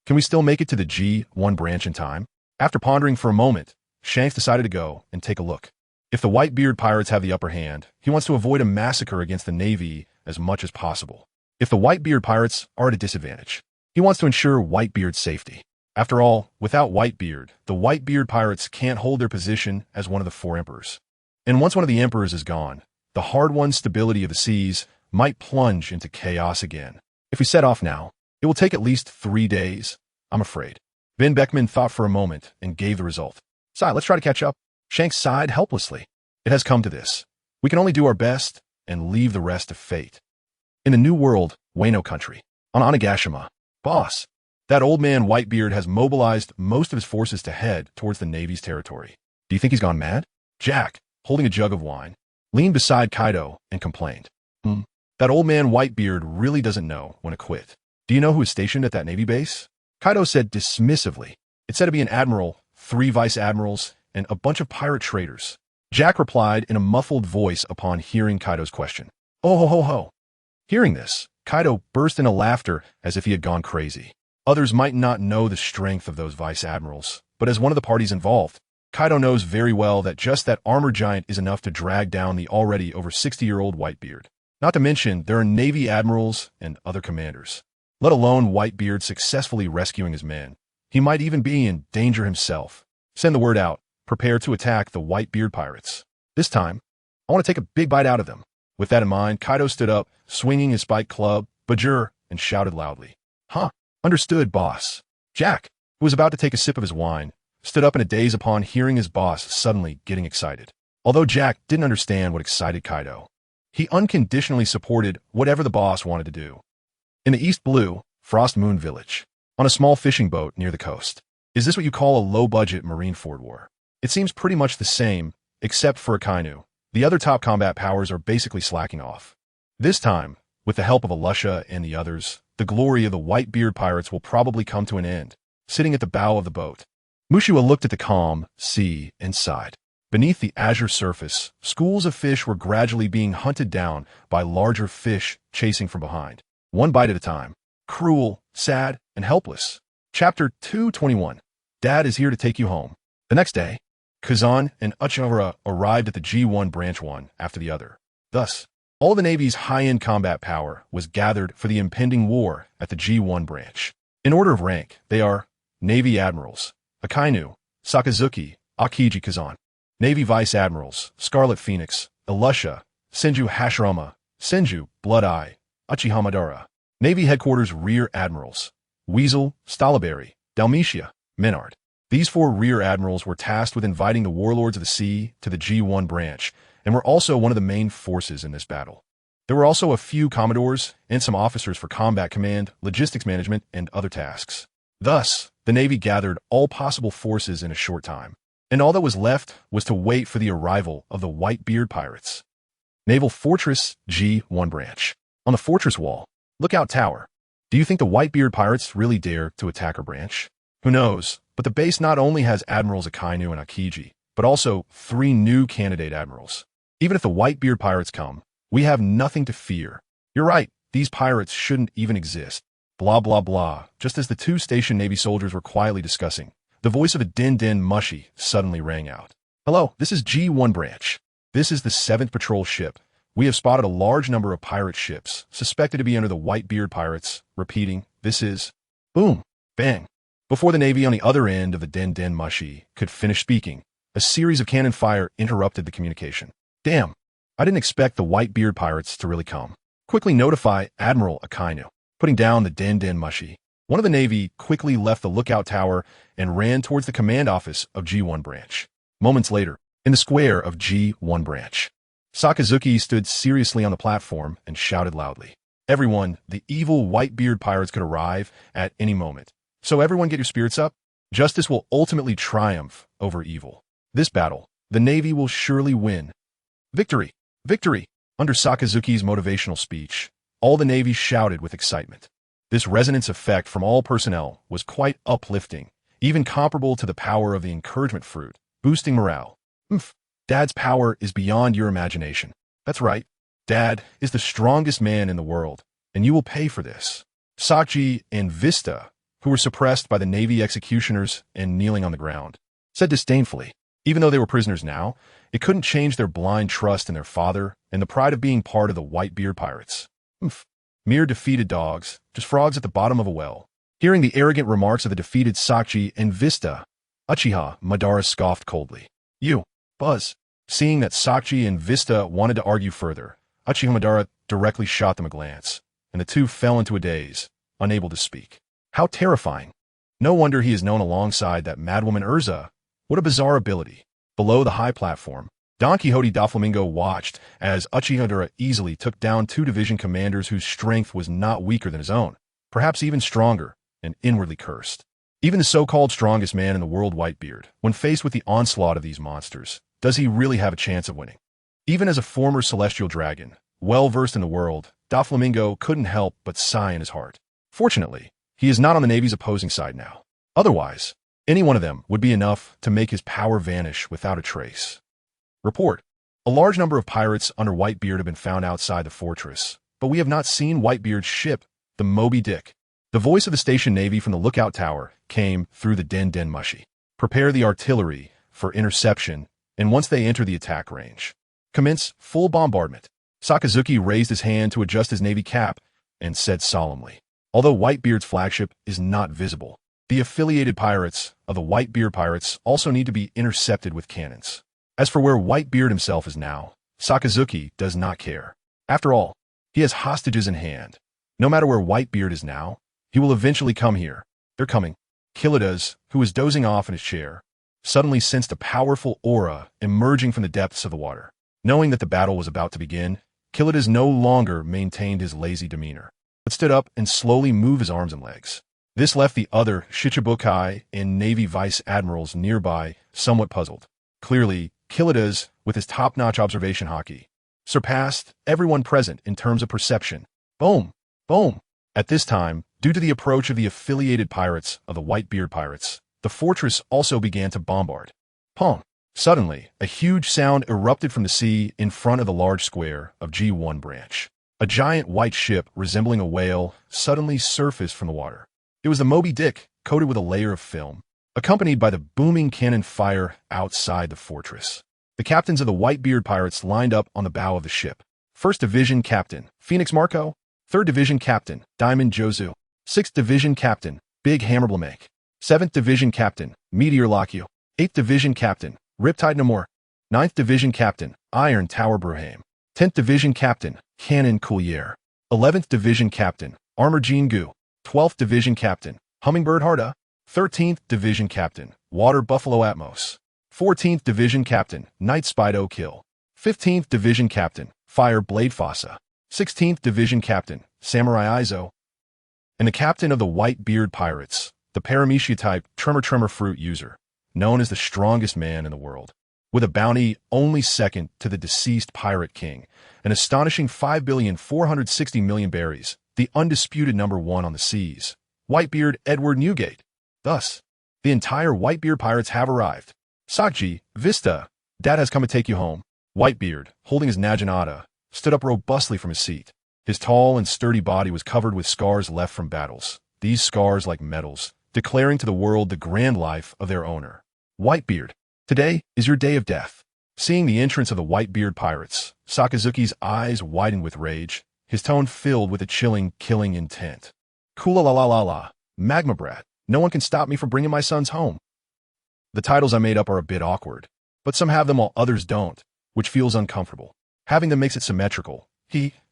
Can we still make it to the G1 branch in time? After pondering for a moment, Shanks decided to go and take a look. If the Whitebeard pirates have the upper hand, he wants to avoid a massacre against the Navy as much as possible. If the Whitebeard pirates are at a disadvantage, he wants to ensure Whitebeard's safety. After all, without Whitebeard, the Whitebeard pirates can't hold their position as one of the 4 emperors. And once one of the emperors is gone, the hard-won stability of the seas might plunge into chaos again. If we set off now, it will take at least 3 days, I'm afraid. Ben Beckman thought for a moment and gave the result. Sigh, let's try to catch up. Shanks sighed helplessly. It has come to this. We can only do our best and leave the rest to fate. In the New World, Wano country. On Onigashima. Boss. That old man Whitebeard has mobilized most of his forces to head towards the Navy's territory. Do you think he's gone mad? Jack, holding a jug of wine, leaned beside Kaido and complained. That old man Whitebeard really doesn't know when to quit. Do you know who is stationed at that Navy base? Kaido said dismissively. It's said to be an admiral, 3 vice admirals, and a bunch of pirate traders. Jack replied in a muffled voice upon hearing Kaido's question. Oh ho ho ho. Hearing this, Kaido burst into laughter as if he had gone crazy. Others might not know the strength of those vice admirals, but as one of the parties involved, Kaido knows very well that just that armor giant is enough to drag down the already over 60-year-old Whitebeard. Not to mention, there are Navy admirals and other commanders. Let alone Whitebeard successfully rescuing his men. He might even be in danger himself. Send the word out. Prepare to attack the Whitebeard pirates. This time, I want to take a big bite out of them. With that in mind, Kaido stood up, swinging his spiked club, Bajur, and shouted loudly. Huh? Understood, boss. Jack, who was about to take a sip of his wine, stood up in a daze upon hearing his boss suddenly getting excited. Although Jack didn't understand what excited Kaido, he unconditionally supported whatever the boss wanted to do. In the East Blue, Frost Moon Village, on a small fishing boat near the coast. Is this what you call a low-budget marine fort war? It seems pretty much the same, except for Akainu. The other top combat powers are basically slacking off. This time, with the help of Alusha and the others, the glory of the Whitebeard pirates will probably come to an end. Sitting at the bow of the boat, Mushua looked at the calm sea and sighed. Beneath the azure surface, schools of fish were gradually being hunted down by larger fish chasing from behind. One bite at a time. Cruel, sad, and helpless. Chapter 221. Dad is here to take you home. The next day, Kazan and Uchiha arrived at the G1 branch one after the other. Thus, all the Navy's high-end combat power was gathered for the impending war at the G1 branch. In order of rank, they are Navy Admirals, Akainu, Sakazuki, Akiji Kazan. Navy Vice Admirals, Scarlet Phoenix, Alusha, Senju Hashirama, Senju, Blood Eye, Uchiha Madara. Navy Headquarters Rear Admirals, Weasel, Stalaberry, Dalmatia, Menard. These 4 rear admirals were tasked with inviting the warlords of the sea to the G1 branch, and were also one of the main forces in this battle. There were also a few commodores and some officers for combat command, logistics management, and other tasks. Thus, the Navy gathered all possible forces in a short time, and all that was left was to wait for the arrival of the Whitebeard pirates. Naval Fortress G1 branch. On the fortress wall, lookout tower. Do you think the Whitebeard pirates really dare to attack our branch? Who knows, but the base not only has Admirals Akainu and Akiji, but also 3 new candidate admirals. Even if the Whitebeard pirates come, we have nothing to fear. You're right, these pirates shouldn't even exist. Blah blah blah. Just as the 2 stationed Navy soldiers were quietly discussing, the voice of a Din Din Mushi suddenly rang out. Hello, this is G1 branch. This is the 7th patrol ship. We have spotted a large number of pirate ships, suspected to be under the Whitebeard pirates. Repeating, this is... Boom. Bang. Before the Navy on the other end of the Din Din Mushi could finish speaking, a series of cannon fire interrupted the communication. Damn. I didn't expect the Whitebeard pirates to really come. Quickly notify Admiral Akainu. Putting down the Din Din Mushi, one of the Navy quickly left the lookout tower and ran towards the command office of G1 branch. Moments later, in the square of G1 branch, Sakazuki stood seriously on the platform and shouted loudly. Everyone, the evil Whitebeard pirates could arrive at any moment. So everyone get your spirits up. Justice will ultimately triumph over evil. This battle, the Navy will surely win. Victory! Victory! Under Sakazuki's motivational speech, all the Navy shouted with excitement. This resonance effect from all personnel was quite uplifting, even comparable to the power of the encouragement fruit, boosting morale. Dad's power is beyond your imagination. That's right. Dad is the strongest man in the world, and you will pay for this. Sakji and Vista, who were suppressed by the Navy executioners and kneeling on the ground, said disdainfully, even though they were prisoners now, it couldn't change their blind trust in their father and the pride of being part of the Whitebeard pirates. Mere defeated dogs, just frogs at the bottom of a well. Hearing the arrogant remarks of the defeated Sakji and Vista, Uchiha Madara scoffed coldly. You, Buzz. Seeing that Sakji and Vista wanted to argue further, Uchiha Madara directly shot them a glance, and the 2 fell into a daze, unable to speak. How terrifying. No wonder he is known alongside that madwoman Erza. What a bizarre ability. Below the high platform, Don Quixote Doflamingo watched as Uchiha Madara easily took down 2 division commanders whose strength was not weaker than his own, perhaps even stronger, and inwardly cursed. Even the so-called strongest man in the world, Whitebeard, when faced with the onslaught of these monsters, does he really have a chance of winning? Even as a former celestial dragon, well-versed in the world, Doflamingo couldn't help but sigh in his heart. Fortunately, he is not on the Navy's opposing side now. Otherwise, any one of them would be enough to make his power vanish without a trace. Report. A large number of pirates under Whitebeard have been found outside the fortress, but we have not seen Whitebeard's ship, the Moby Dick. The voice of the station navy from the lookout tower came through the den mushy. Prepare the artillery for interception, and once they enter the attack range, commence full bombardment. Sakazuki raised his hand to adjust his navy cap and said solemnly, although Whitebeard's flagship is not visible, the affiliated pirates of the Whitebeard Pirates also need to be intercepted with cannons. As for where Whitebeard himself is now, Sakazuki does not care. After all, he has hostages in hand. No matter where Whitebeard is now, he will eventually come here. They're coming. Gildarts, who was dozing off in his chair, suddenly sensed a powerful aura emerging from the depths of the water. Knowing that the battle was about to begin, Gildarts no longer maintained his lazy demeanor, but stood up and slowly moved his arms and legs. This left the other Shichibukai and Navy Vice Admirals nearby somewhat puzzled. Clearly, Gildarts, with his top-notch observation haki, surpassed everyone present in terms of perception. Boom! Boom! At this time, due to the approach of the affiliated pirates of the Whitebeard Pirates, the fortress also began to bombard. Pong! Suddenly, a huge sound erupted from the sea in front of the large square of G1 branch. A giant white ship resembling a whale suddenly surfaced from the water. It was the Moby Dick, coated with a layer of film, accompanied by the booming cannon fire outside the fortress. The captains of the Whitebeard Pirates lined up on the bow of the ship. 1st Division Captain, Phoenix Marco. 3rd Division Captain, Diamond Jozu. 6th Division Captain, Big Hammer Blamek. 7th Division Captain, Meteor Lakio. 8th Division Captain, Riptide Namor. 9th Division Captain, Iron Tower Bruham. 10th Division Captain, Cannon Coulier. 11th Division Captain, Armor Jingu. 12th Division Captain, Hummingbird Harda. 13th Division Captain, Water Buffalo Atmos. 14th Division Captain, Night Spido Kill. 15th Division Captain, Fire Blade Fossa. 16th Division Captain, Samurai Izo. And the captain of the Whitebeard Pirates, the Paramecia-type Tremor Fruit user, known as the strongest man in the world, with a bounty only second to the deceased Pirate King, an astonishing 5,460,000,000 berries, the undisputed #1 on the seas, Whitebeard Edward Newgate. Thus, the entire Whitebeard Pirates have arrived. Sakji, Vista, Dad has come to take you home. Whitebeard, holding his Naginata, stood up robustly from his seat. His tall and sturdy body was covered with scars left from battles, these scars like medals, declaring to the world the grand life of their owner. Whitebeard, today is your day of death. Seeing the entrance of the Whitebeard Pirates, Sakazuki's eyes widened with rage, his tone filled with a chilling, killing intent. Kula la la la la, Magma Brat, no one can stop me from bringing my sons home. The titles I made up are a bit awkward, but some have them while others don't, which feels uncomfortable. Having them makes it symmetrical.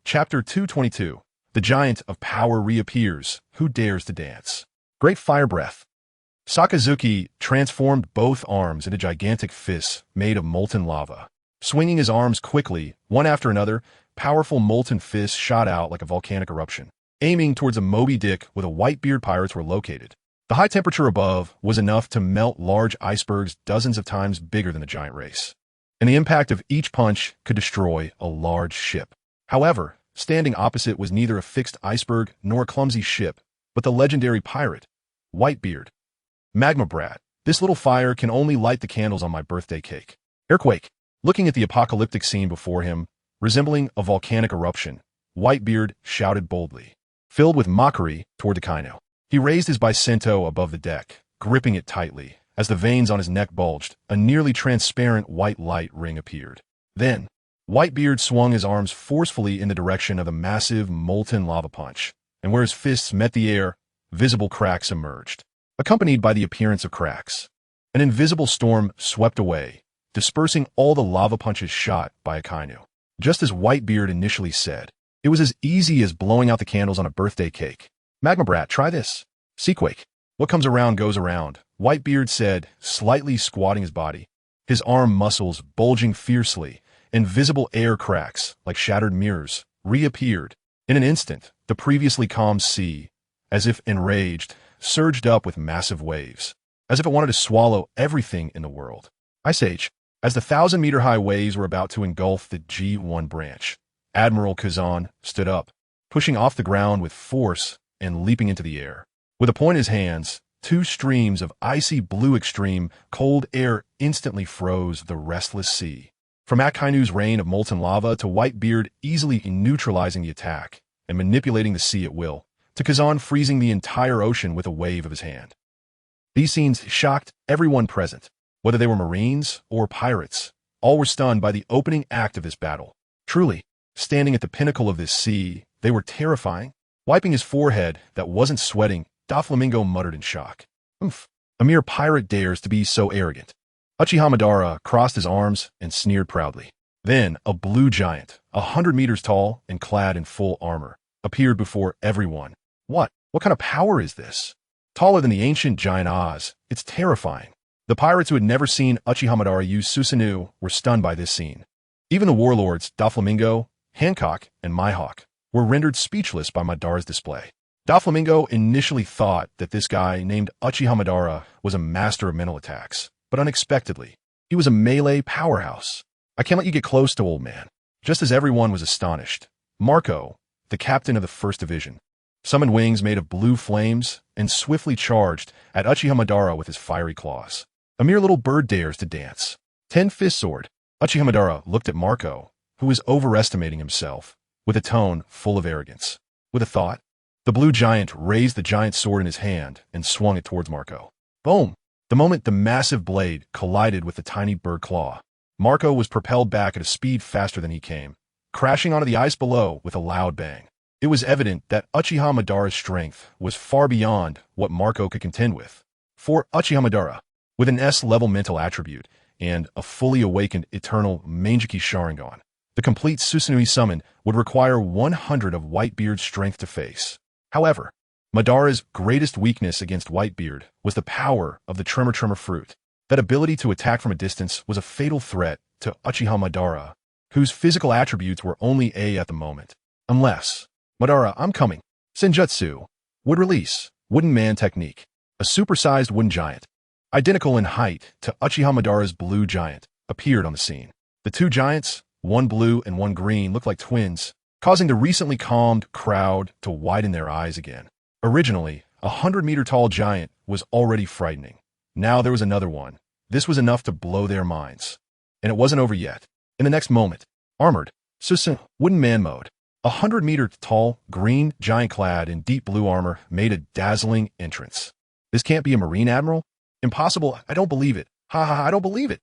Chapter 222, the giant of power reappears, who dares to dance? Great fire breath. Sakazuki transformed both arms into gigantic fists made of molten lava. Swinging his arms quickly, one after another, powerful molten fists shot out like a volcanic eruption, aiming towards a Moby Dick where the Whitebeard Pirates were located. The high temperature above was enough to melt large icebergs dozens of times bigger than the giant race, and the impact of each punch could destroy a large ship. However, standing opposite was neither a fixed iceberg nor a clumsy ship, but the legendary pirate, Whitebeard. Magma Brat, this little fire can only light the candles on my birthday cake. Earthquake. Looking at the apocalyptic scene before him, resembling a volcanic eruption, Whitebeard shouted boldly, filled with mockery toward the Kaino. He raised his Bicento above the deck, gripping it tightly. As the veins on his neck bulged, a nearly transparent white light ring appeared. Then, Whitebeard swung his arms forcefully in the direction of the massive molten lava punch, and where his fists met the air, visible cracks emerged. Accompanied by the appearance of cracks, an invisible storm swept away, dispersing all the lava punches shot by Akainu. Just as Whitebeard initially said, it was as easy as blowing out the candles on a birthday cake. Magma Brat, try this. Seaquake. What comes around goes around, Whitebeard said, slightly squatting his body. his arm muscles bulging fiercely, invisible air cracks, like shattered mirrors, reappeared. In an instant, the previously calm sea, as if enraged, surged up with massive waves, as if it wanted to swallow everything in the world. Ice Age. As the 1,000-meter-high waves were about to engulf the G1 branch, Admiral Kazan stood up, pushing off the ground with force and leaping into the air. With a point in his hands, 2 streams of icy blue extreme cold air instantly froze the restless sea. From Akainu's rain of molten lava to Whitebeard easily neutralizing the attack and manipulating the sea at will, to Kazan freezing the entire ocean with a wave of his hand. These scenes shocked everyone present. Whether they were Marines or pirates, all were stunned by the opening act of this battle. Truly, standing at the pinnacle of this sea, they were terrifying. Wiping his forehead that wasn't sweating, Doflamingo muttered in shock. Oof, a mere pirate dares to be so arrogant. Uchiha Madara crossed his arms and sneered proudly. Then, a blue giant, 100 meters tall and clad in full armor, appeared before everyone. What kind of power is this? Taller than the ancient giant Oz, it's terrifying. The pirates who had never seen Uchiha Madara use Susanoo were stunned by this scene. Even the warlords Doflamingo, Hancock, and Mihawk were rendered speechless by Madara's display. Doflamingo initially thought that this guy named Uchiha Madara was a master of mental attacks, but unexpectedly, he was a melee powerhouse. I can't let you get close to old man. Just as everyone was astonished, Marco, the captain of the 1st Division, summoned wings made of blue flames and swiftly charged at Uchiha Madara with his fiery claws. A mere little bird dares to dance. 10-fist sword. Uchiha Madara looked at Marco, who was overestimating himself, with a tone full of arrogance. With a thought, the blue giant raised the giant sword in his hand and swung it towards Marco. Boom! The moment the massive blade collided with the tiny bird claw, Marco was propelled back at a speed faster than he came, crashing onto the ice below with a loud bang. It was evident that Uchiha Madara's strength was far beyond what Marco could contend with. For Uchiha Madara, with an S-level mental attribute and a fully awakened eternal Mangeki Sharingan, the complete Susanoo summon would require 100 of Whitebeard's strength to face. However, Madara's greatest weakness against Whitebeard was the power of the Tremor fruit. That ability to attack from a distance was a fatal threat to Uchiha Madara, whose physical attributes were only A at the moment. Unless, Madara, I'm coming. Senjutsu. Wood release. Wooden man technique. A supersized wooden giant, identical in height to Uchiha Madara's blue giant, appeared on the scene. The 2 giants, one blue and one green, looked like twins, causing the recently calmed crowd to widen their eyes again. Originally, a 100-meter-tall giant was already frightening. Now there was another one. This was enough to blow their minds. And it wasn't over yet. In the next moment, armored, Susan, wooden man mode, a 100-meter-tall, green giant clad in deep blue armor made a dazzling entrance. This can't be a Marine Admiral? Impossible, I don't believe it. Ha ha, I don't believe it.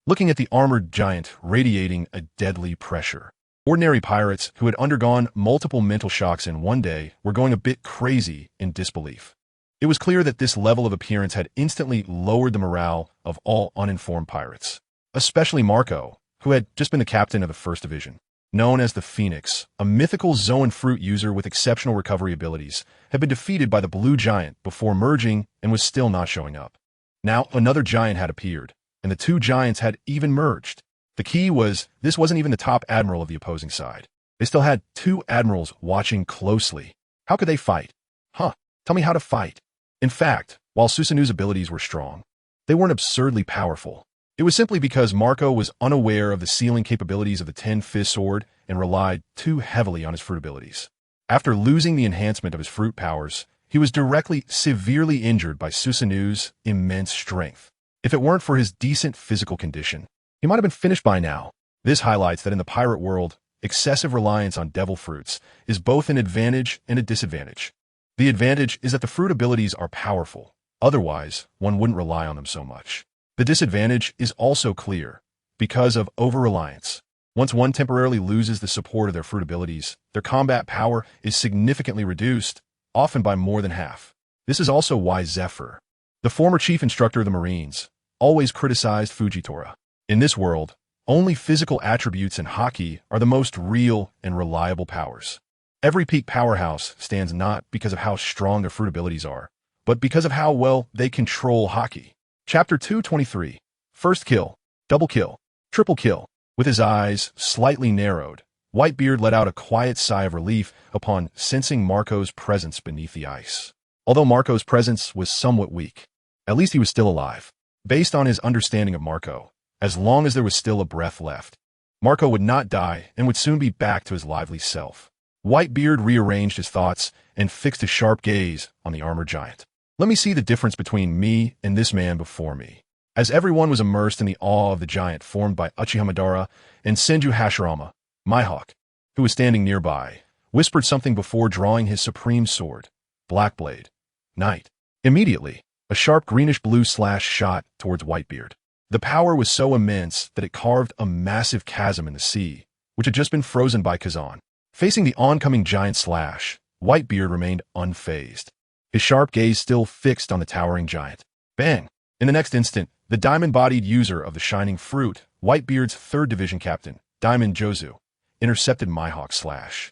Looking at the armored giant radiating a deadly pressure. Ordinary pirates who had undergone multiple mental shocks in one day were going a bit crazy in disbelief. It was clear that this level of appearance had instantly lowered the morale of all uninformed pirates, especially Marco, who had just been the captain of the 1st Division. Known as the Phoenix, a mythical Zoan fruit user with exceptional recovery abilities, had been defeated by the blue giant before merging and was still not showing up. Now another giant had appeared, and the 2 giants had even merged. The key was, this wasn't even the top admiral of the opposing side. They still had 2 admirals watching closely. How could they fight? Tell me how to fight. In fact, while Susanoo's abilities were strong, they weren't absurdly powerful. It was simply because Marco was unaware of the ceiling capabilities of the 10-fist sword and relied too heavily on his fruit abilities. After losing the enhancement of his fruit powers, he was directly severely injured by Susanoo's immense strength. If it weren't for his decent physical condition, he might have been finished by now. This highlights that in the pirate world, excessive reliance on devil fruits is both an advantage and a disadvantage. The advantage is that the fruit abilities are powerful. Otherwise, one wouldn't rely on them so much. The disadvantage is also clear. Because of over-reliance, once one temporarily loses the support of their fruit abilities, their combat power is significantly reduced, often by more than half. This is also why Zephyr, the former chief instructor of the Marines, always criticized Fujitora. In this world, only physical attributes and haki are the most real and reliable powers. Every peak powerhouse stands not because of how strong their fruit abilities are, but because of how well they control haki. Chapter 223. First Kill. Double kill. Triple kill. With his eyes slightly narrowed, Whitebeard let out a quiet sigh of relief upon sensing Marco's presence beneath the ice. Although Marco's presence was somewhat weak, at least he was still alive. Based on his understanding of Marco, as long as there was still a breath left, Marco would not die and would soon be back to his lively self. Whitebeard rearranged his thoughts and fixed a sharp gaze on the armored giant. Let me see the difference between me and this man before me. As everyone was immersed in the awe of the giant formed by Uchiha Madara and Senju Hashirama, Mihawk, who was standing nearby, whispered something before drawing his supreme sword, Blackblade. Night. Immediately, a sharp greenish-blue slash shot towards Whitebeard. The power was so immense that it carved a massive chasm in the sea, which had just been frozen by Kazan. Facing the oncoming giant slash, Whitebeard remained unfazed, his sharp gaze still fixed on the towering giant. Bang! In the next instant, the diamond-bodied user of the Shining Fruit, Whitebeard's 3rd Division Captain, Diamond Jozu, intercepted Mihawk's slash.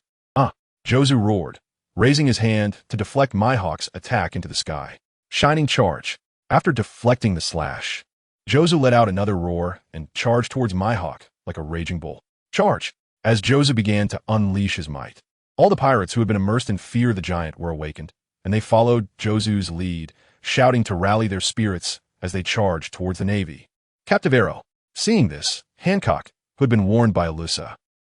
Jozu roared, raising his hand to deflect Mihawk's attack into the sky. Shining Charge. After deflecting the slash, Jozu let out another roar and charged towards Mihawk like a raging bull. Charge! As Jozu began to unleash his might, all the pirates who had been immersed in fear of the giant were awakened, and they followed Jozu's lead, shouting to rally their spirits as they charged towards the navy. Captive Arrow. Seeing this, Hancock, who had been warned by Alusa,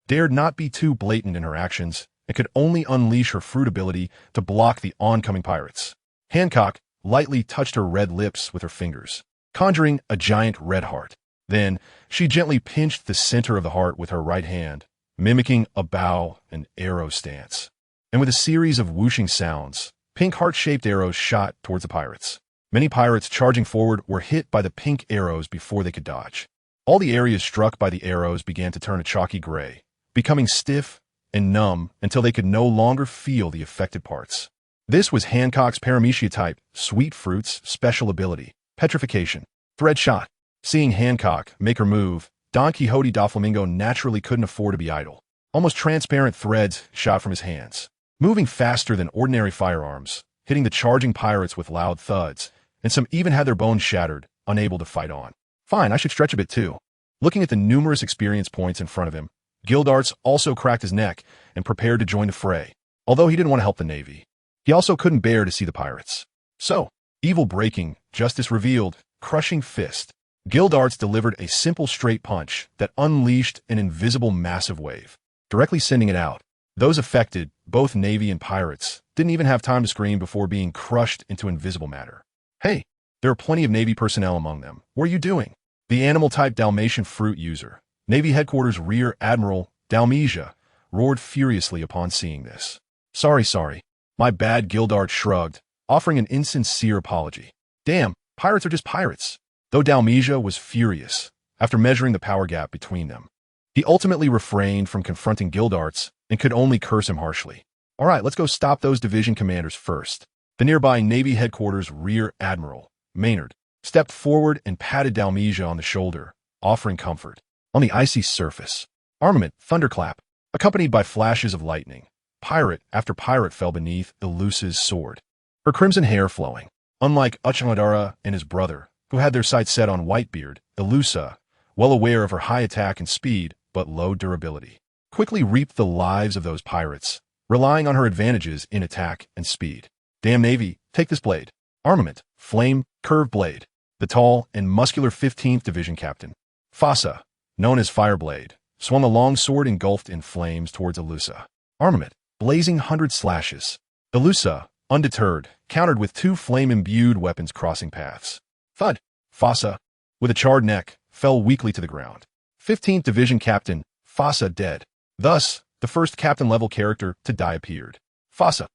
dared not be too blatant in her actions and could only unleash her fruit ability to block the oncoming pirates. Hancock lightly touched her red lips with her fingers, conjuring a giant red heart. Then, she gently pinched the center of the heart with her right hand, mimicking a bow and arrow stance. And with a series of whooshing sounds, pink heart-shaped arrows shot towards the pirates. Many pirates charging forward were hit by the pink arrows before they could dodge. All the areas struck by the arrows began to turn a chalky gray, becoming stiff and numb until they could no longer feel the affected parts. This was Hancock's Paramecia-type Sweet Fruit's special ability, Petrification. Thread Shot. Seeing Hancock make her move, Don Quixote Doflamingo naturally couldn't afford to be idle. Almost transparent threads shot from his hands, moving faster than ordinary firearms, hitting the charging pirates with loud thuds, and some even had their bones shattered, unable to fight on. Fine, I should stretch a bit too. Looking at the numerous experience points in front of him, Gildarts also cracked his neck and prepared to join the fray. Although he didn't want to help the Navy, he also couldn't bear to see the pirates. So, evil breaking, justice revealed, crushing fist. Gildarts delivered a simple straight punch that unleashed an invisible massive wave, directly sending it out. Those affected, both Navy and pirates, didn't even have time to scream before being crushed into invisible matter. Hey, there are plenty of Navy personnel among them. What are you doing? The animal-type Dalmatian fruit user, Navy Headquarters Rear Admiral Dalmesia, roared furiously upon seeing this. Sorry. My bad. Gildart shrugged, offering an insincere apology. Damn, pirates are just pirates. Though Dalmesia was furious, after measuring the power gap between them, he ultimately refrained from confronting Gildarts and could only curse him harshly. All right, let's go stop those division commanders first. The nearby Navy Headquarters Rear Admiral, Maynard, stepped forward and patted Dalmesia on the shoulder, offering comfort. On the icy surface, armament, thunderclap, accompanied by flashes of lightning, pirate after pirate fell beneath Ilusa's sword, her crimson hair flowing. Unlike Uchiha Madara and his brother, who had their sights set on Whitebeard, Ilusa, well aware of her high attack and speed but low durability, quickly reaped the lives of those pirates, relying on her advantages in attack and speed. Damn Navy, take this blade. Armament, flame, curved blade. The tall and muscular 15th Division Captain, Fasa, known as Fireblade, swung a long sword engulfed in flames towards Ilusa. Armament, blazing 100 slashes. Ilusa, undeterred, countered with 2 flame-imbued weapons crossing paths. Thud! Fasa, with a charred neck, fell weakly to the ground. 15th Division Captain, Fasa dead. Thus, the first captain-level character to die appeared. Fasa.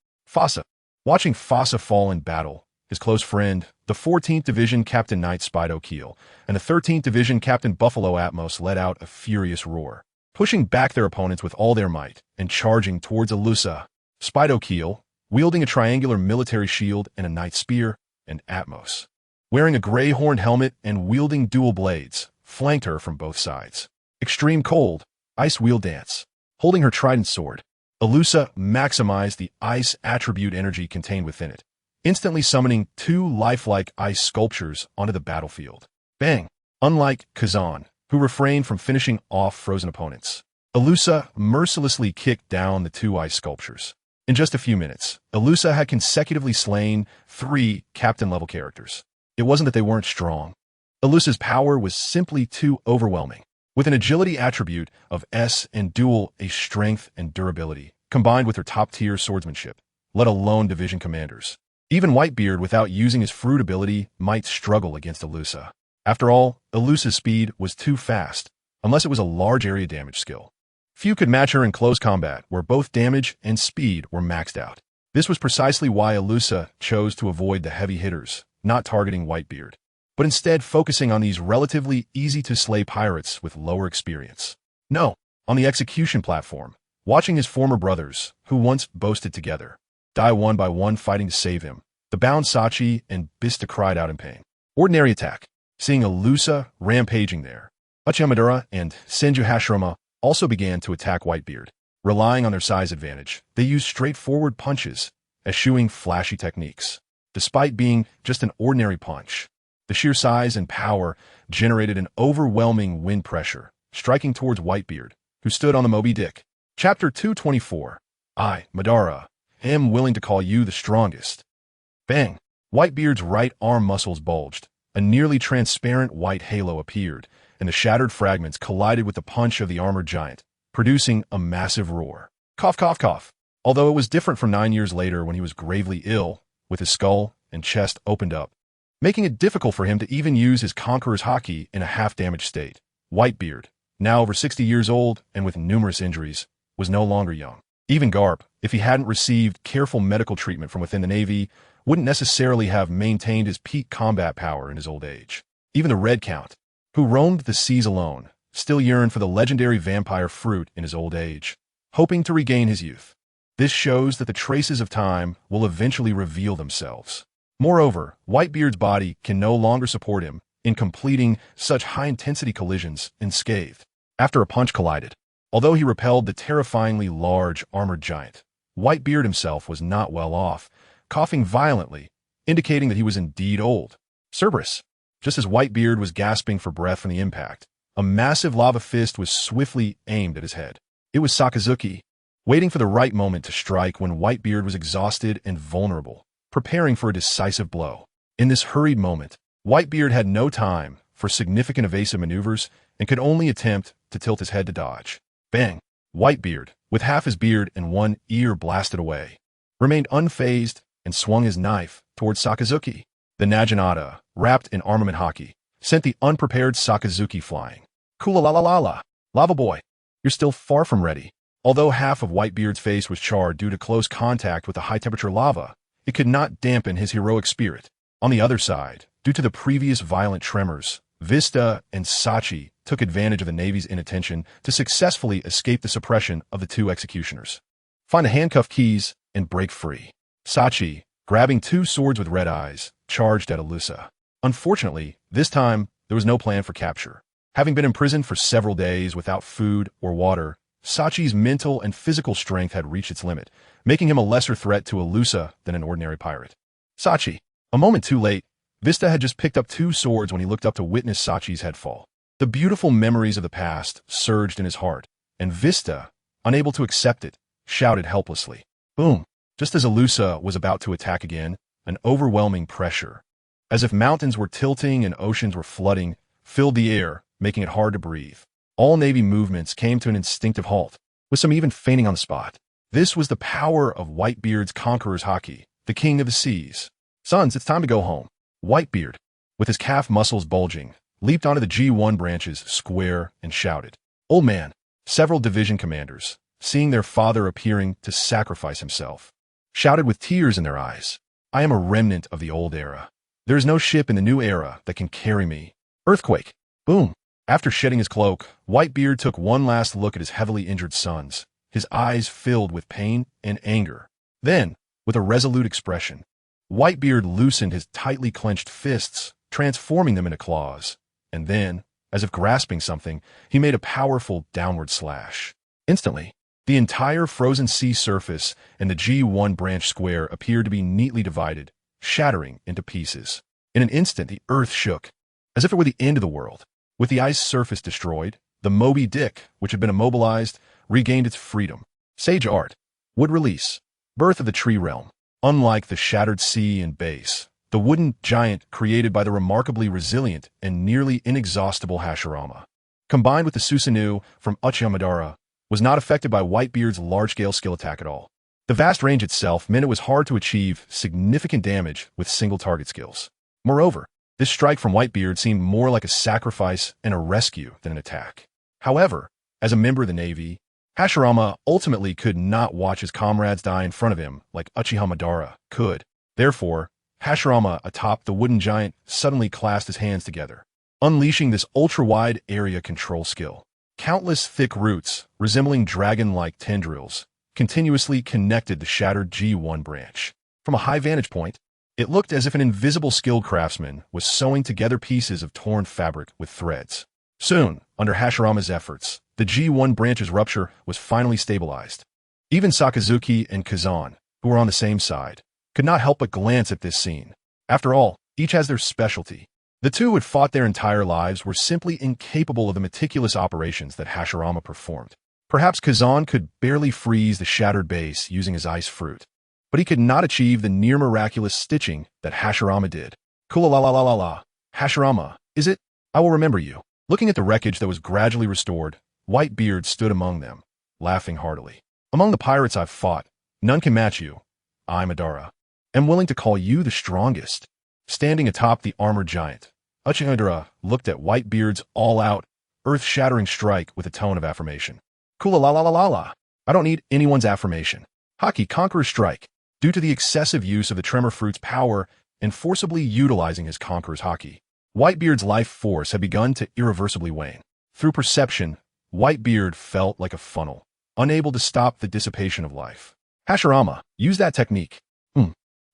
Watching Fasa fall in battle, his close friend, the 14th Division Captain Knight Spido Keel, and the 13th Division Captain Buffalo Atmos let out a furious roar, pushing back their opponents with all their might and charging towards Ilusa. Spido Keel, wielding a triangular military shield and a knight spear, and Atmos, wearing a gray horned helmet and wielding dual blades, flanked her from both sides. Extreme Cold, Ice Wheel Dance. Holding her trident sword, Ilusa maximized the ice attribute energy contained within it, instantly summoning 2 lifelike ice sculptures onto the battlefield. Bang! unlike Kazan, who refrained from finishing off frozen opponents. Ilusa mercilessly kicked down the two ice sculptures. In just a few minutes, Ilusa had consecutively slain 3 captain-level characters. It wasn't that they weren't strong. Ilusa's power was simply too overwhelming. With an agility attribute of S and dual a strength and durability, combined with her top-tier swordsmanship, let alone division commanders. Even Whitebeard, without using his fruit ability, might struggle against Ilusa. After all, Ilusa's speed was too fast, unless it was a large area damage skill. Few could match her in close combat, where both damage and speed were maxed out. This was precisely why Ilusa chose to avoid the heavy hitters, not targeting Whitebeard, but instead focusing on these relatively easy-to-slay pirates with lower experience. No, on the execution platform, watching his former brothers, who once boasted together, die one by one fighting to save him, the bound Sachi and Bista cried out in pain. Ordinary attack. Seeing Ilusa rampaging there, Uchiha Madara and Senju Hashirama also began to attack Whitebeard. Relying on their size advantage, they used straightforward punches, eschewing flashy techniques. Despite being just an ordinary punch, the sheer size and power generated an overwhelming wind pressure, striking towards Whitebeard, who stood on the Moby Dick. Chapter 224. I, Madara, am willing to call you the strongest. Bang! Whitebeard's right arm muscles bulged. A nearly transparent white halo appeared, and the shattered fragments collided with the punch of the armored giant, producing a massive roar. Cough, cough, cough. Although it was different from 9 years later when he was gravely ill, with his skull and chest opened up, making it difficult for him to even use his Conqueror's Haki in a half-damaged state. Whitebeard, now over 60 years old and with numerous injuries, was no longer young. Even Garp, if he hadn't received careful medical treatment from within the Navy, wouldn't necessarily have maintained his peak combat power in his old age. Even the Red Count, who roamed the seas alone, still yearned for the legendary vampire fruit in his old age, hoping to regain his youth. This shows that the traces of time will eventually reveal themselves. Moreover, Whitebeard's body can no longer support him in completing such high-intensity collisions unscathed. After a punch collided, although he repelled the terrifyingly large armored giant, Whitebeard himself was not well off, coughing violently, indicating that he was indeed old. Cerberus. Just as Whitebeard was gasping for breath from the impact, a massive lava fist was swiftly aimed at his head. It was Sakazuki, waiting for the right moment to strike when Whitebeard was exhausted and vulnerable, preparing for a decisive blow. In this hurried moment, Whitebeard had no time for significant evasive maneuvers and could only attempt to tilt his head to dodge. Bang! Whitebeard, with half his beard and one ear blasted away, remained unfazed and swung his knife towards Sakazuki. The Naginata, wrapped in armament haki, sent the unprepared Sakazuki flying. Kula-la-la-la-la, Lava Boy, you're still far from ready. Although half of Whitebeard's face was charred due to close contact with the high-temperature lava, it could not dampen his heroic spirit. On the other side, due to the previous violent tremors, Vista and Sachi took advantage of the Navy's inattention to successfully escape the suppression of the two executioners. Find the handcuff keys and break free. Sachi, grabbing 2 swords with red eyes, charged at Ilusa. Unfortunately, this time, there was no plan for capture. Having been imprisoned for several days without food or water, Sachi's mental and physical strength had reached its limit, making him a lesser threat to Ilusa than an ordinary pirate. Sachi. A moment too late, Vista had just picked up 2 swords when he looked up to witness Sachi's head fall. The beautiful memories of the past surged in his heart, and Vista, unable to accept it, shouted helplessly. Boom! Just as Ilusa was about to attack again, an overwhelming pressure, as if mountains were tilting and oceans were flooding, filled the air, making it hard to breathe. All Navy movements came to an instinctive halt, with some even fainting on the spot. This was the power of Whitebeard's Conqueror's Haki, the king of the seas. Sons, it's time to go home. Whitebeard, with his calf muscles bulging, leaped onto the G1 branches square and shouted. Old man, several division commanders, seeing their father appearing to sacrifice himself, shouted with tears in their eyes. I am a remnant of the old era. There is no ship in the new era that can carry me. Earthquake. Boom. After shedding his cloak, Whitebeard took one last look at his heavily injured sons, his eyes filled with pain and anger. Then, with a resolute expression, Whitebeard loosened his tightly clenched fists, transforming them into claws, and then, as if grasping something, he made a powerful downward slash. Instantly, the entire frozen sea surface and the G1 branch square appeared to be neatly divided, shattering into pieces. In an instant, the earth shook, as if it were the end of the world. With the ice surface destroyed, the Moby Dick, which had been immobilized, regained its freedom. Sage Art. Wood Release. Birth of the Tree Realm. Unlike the shattered sea and base, the wooden giant created by the remarkably resilient and nearly inexhaustible Hashirama, combined with the Susanoo from Uchiha Madara, was not affected by Whitebeard's large-scale skill attack at all. The vast range itself meant it was hard to achieve significant damage with single-target skills. Moreover, this strike from Whitebeard seemed more like a sacrifice and a rescue than an attack. However, as a member of the Navy, Hashirama ultimately could not watch his comrades die in front of him like Uchiha Madara could. Therefore, Hashirama atop the wooden giant suddenly clasped his hands together, unleashing this ultra-wide area control skill. Countless thick roots, resembling dragon-like tendrils, continuously connected the shattered G1 branch. From a high vantage point, it looked as if an invisible skilled craftsman was sewing together pieces of torn fabric with threads. Soon, under Hashirama's efforts, the G1 branch's rupture was finally stabilized. Even Sakazuki and Kazan, who were on the same side, could not help but glance at this scene. After all, each has their specialty. The two who had fought their entire lives were simply incapable of the meticulous operations that Hashirama performed. Perhaps Kazan could barely freeze the shattered base using his ice fruit, but he could not achieve the near-miraculous stitching that Hashirama did. Kula-la-la-la-la-la. Hashirama, is it? I will remember you. Looking at the wreckage that was gradually restored, Whitebeard stood among them, laughing heartily. Among the pirates I've fought, none can match you. I, Madara, am willing to call you the strongest. Standing atop the armored giant, Uchiha Madara looked at Whitebeard's all-out, earth-shattering strike with a tone of affirmation. Kula-la-la-la-la-la. I don't need anyone's affirmation. Haki Conqueror's Strike. Due to the excessive use of the Tremor Fruit's power and forcibly utilizing his Conqueror's Haki, Whitebeard's life force had begun to irreversibly wane. Through perception, Whitebeard felt like a funnel, unable to stop the dissipation of life. Hashirama, use that technique.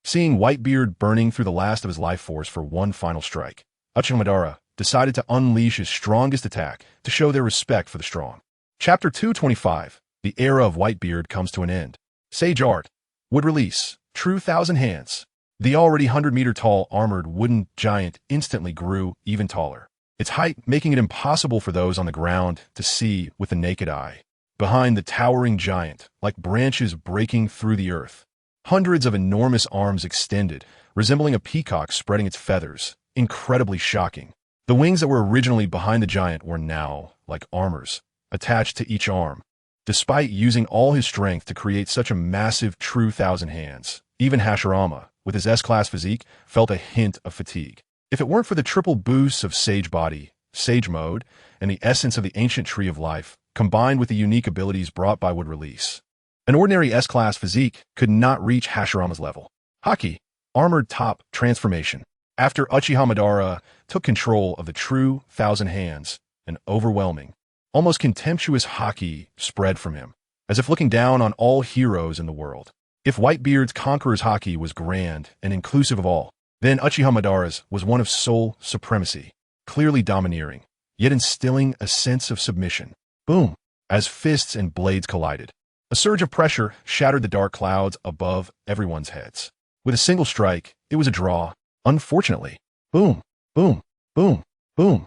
Seeing Whitebeard burning through the last of his life force for one final strike, Uchiha Madara decided to unleash his strongest attack to show their respect for the strong. Chapter 225. The era of Whitebeard comes to an end. Sage Art. Wood Release. True Thousand Hands. The already 100-meter-tall armored wooden giant instantly grew even taller, its height making it impossible for those on the ground to see with the naked eye. Behind the towering giant, like branches breaking through the earth, hundreds of enormous arms extended, resembling a peacock spreading its feathers, incredibly shocking. The wings that were originally behind the giant were now, like armors, attached to each arm. Despite using all his strength to create such a massive true thousand hands, even Hashirama, with his S-class physique, felt a hint of fatigue. If it weren't for the triple boosts of Sage Body, Sage Mode, and the essence of the ancient Tree of Life, combined with the unique abilities brought by Wood Release, an ordinary S-class physique could not reach Hashirama's level. Haki, Armored Top Transformation. After Uchiha Madara took control of the true Thousand Hands, an overwhelming, almost contemptuous haki spread from him, as if looking down on all heroes in the world. If Whitebeard's Conqueror's Haki was grand and inclusive of all, then Uchiha Madara's was one of sole supremacy, clearly domineering, yet instilling a sense of submission. Boom! As fists and blades collided, a surge of pressure shattered the dark clouds above everyone's heads. With a single strike, it was a draw, unfortunately. Boom! Boom! Boom! Boom!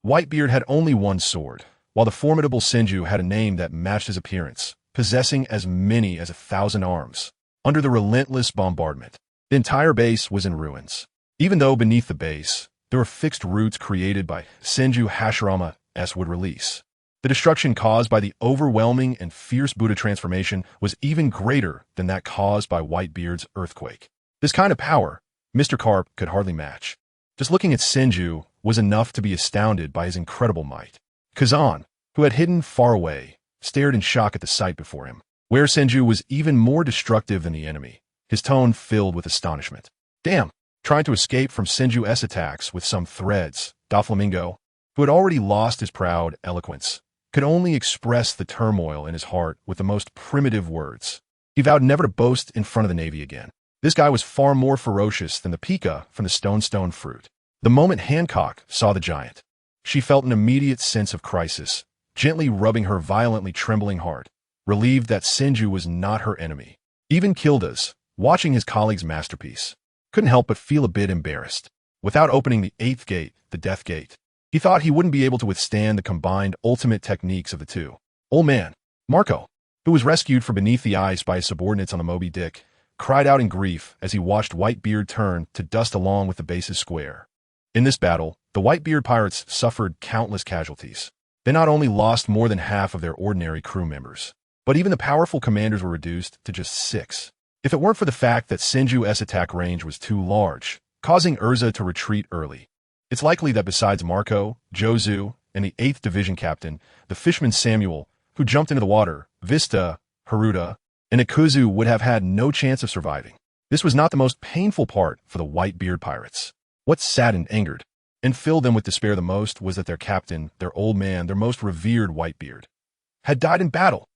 Whitebeard had only one sword, while the formidable Senju had a name that matched his appearance, possessing as many as 1,000 arms. Under the relentless bombardment, the entire base was in ruins. Even though beneath the base, there were fixed roots created by Senju Hashirama's Wood Release. The destruction caused by the overwhelming and fierce Buddha transformation was even greater than that caused by Whitebeard's earthquake. This kind of power, Mr. Carp could hardly match. Just looking at Senju was enough to be astounded by his incredible might. Kazan, who had hidden far away, stared in shock at the sight before him, where Senju was even more destructive than the enemy, his tone filled with astonishment. Damn! Trying to escape from Senju's attacks with some threads, Doflamingo, who had already lost his proud eloquence, could only express the turmoil in his heart with the most primitive words. He vowed never to boast in front of the Navy again. This guy was far more ferocious than the Pika from the Stone Fruit. The moment Hancock saw the giant, she felt an immediate sense of crisis, gently rubbing her violently trembling heart, relieved that Senju was not her enemy. Even Kildas, watching his colleague's masterpiece, couldn't help but feel a bit embarrassed. Without opening the 8th gate, the Death Gate, He thought he wouldn't be able to withstand the combined ultimate techniques of the two. Old man, Marco, who was rescued from beneath the ice by his subordinates on the Moby Dick, cried out in grief as he watched Whitebeard turn to dust along with the base's square. In this battle, the Whitebeard pirates suffered countless casualties. They not only lost more than half of their ordinary crew members, but even the powerful commanders were reduced to just 6. If it weren't for the fact that Senju's attack range was too large, causing Erza to retreat early, it's likely that besides Marco, Jozu, and the 8th Division captain, the fisherman Samuel, who jumped into the water, Vista, Haruta, and Ikuzu would have had no chance of surviving. This was not the most painful part for the Whitebeard pirates. What saddened, angered, and filled them with despair the most was that their captain, their old man, their most revered Whitebeard, had died in battle.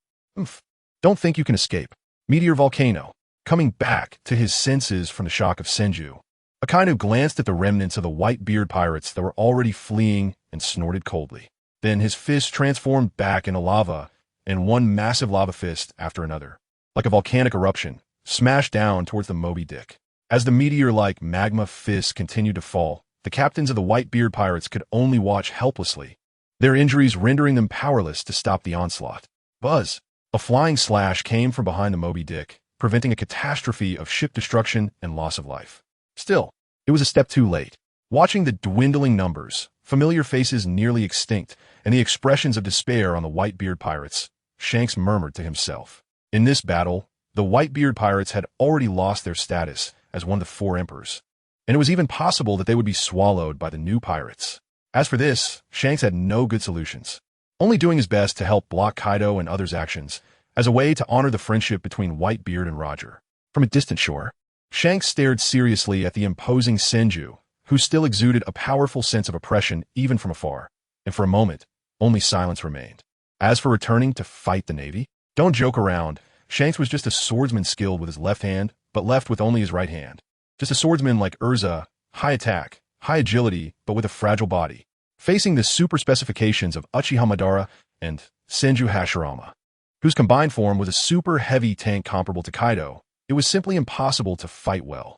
Don't think you can escape. Meteor Volcano, coming back to his senses from the shock of Senju, Akainu glanced at the remnants of the Whitebeard pirates that were already fleeing and snorted coldly. Then his fist transformed back into lava, and one massive lava fist after another, like a volcanic eruption, smashed down towards the Moby Dick. As the meteor-like magma fists continued to fall, the captains of the Whitebeard pirates could only watch helplessly, their injuries rendering them powerless to stop the onslaught. Buzz! A flying slash came from behind the Moby Dick, preventing a catastrophe of ship destruction and loss of life. Still, it was a step too late. Watching the dwindling numbers, familiar faces nearly extinct, and the expressions of despair on the Whitebeard pirates, Shanks murmured to himself. In this battle, the Whitebeard pirates had already lost their status as one of the 4 emperors, and it was even possible that they would be swallowed by the new pirates. As for this, Shanks had no good solutions, only doing his best to help block Kaido and others' actions as a way to honor the friendship between Whitebeard and Roger. From a distant shore, Shanks stared seriously at the imposing Senju, who still exuded a powerful sense of oppression even from afar, and for a moment, only silence remained. As for returning to fight the Navy, don't joke around. Shanks was just a swordsman skilled with his left hand, but left with only his right hand. Just a swordsman like Erza, high attack, high agility, but with a fragile body, facing the super specifications of Uchiha Madara and Senju Hashirama, whose combined form was a super heavy tank comparable to Kaido. It was simply impossible to fight well.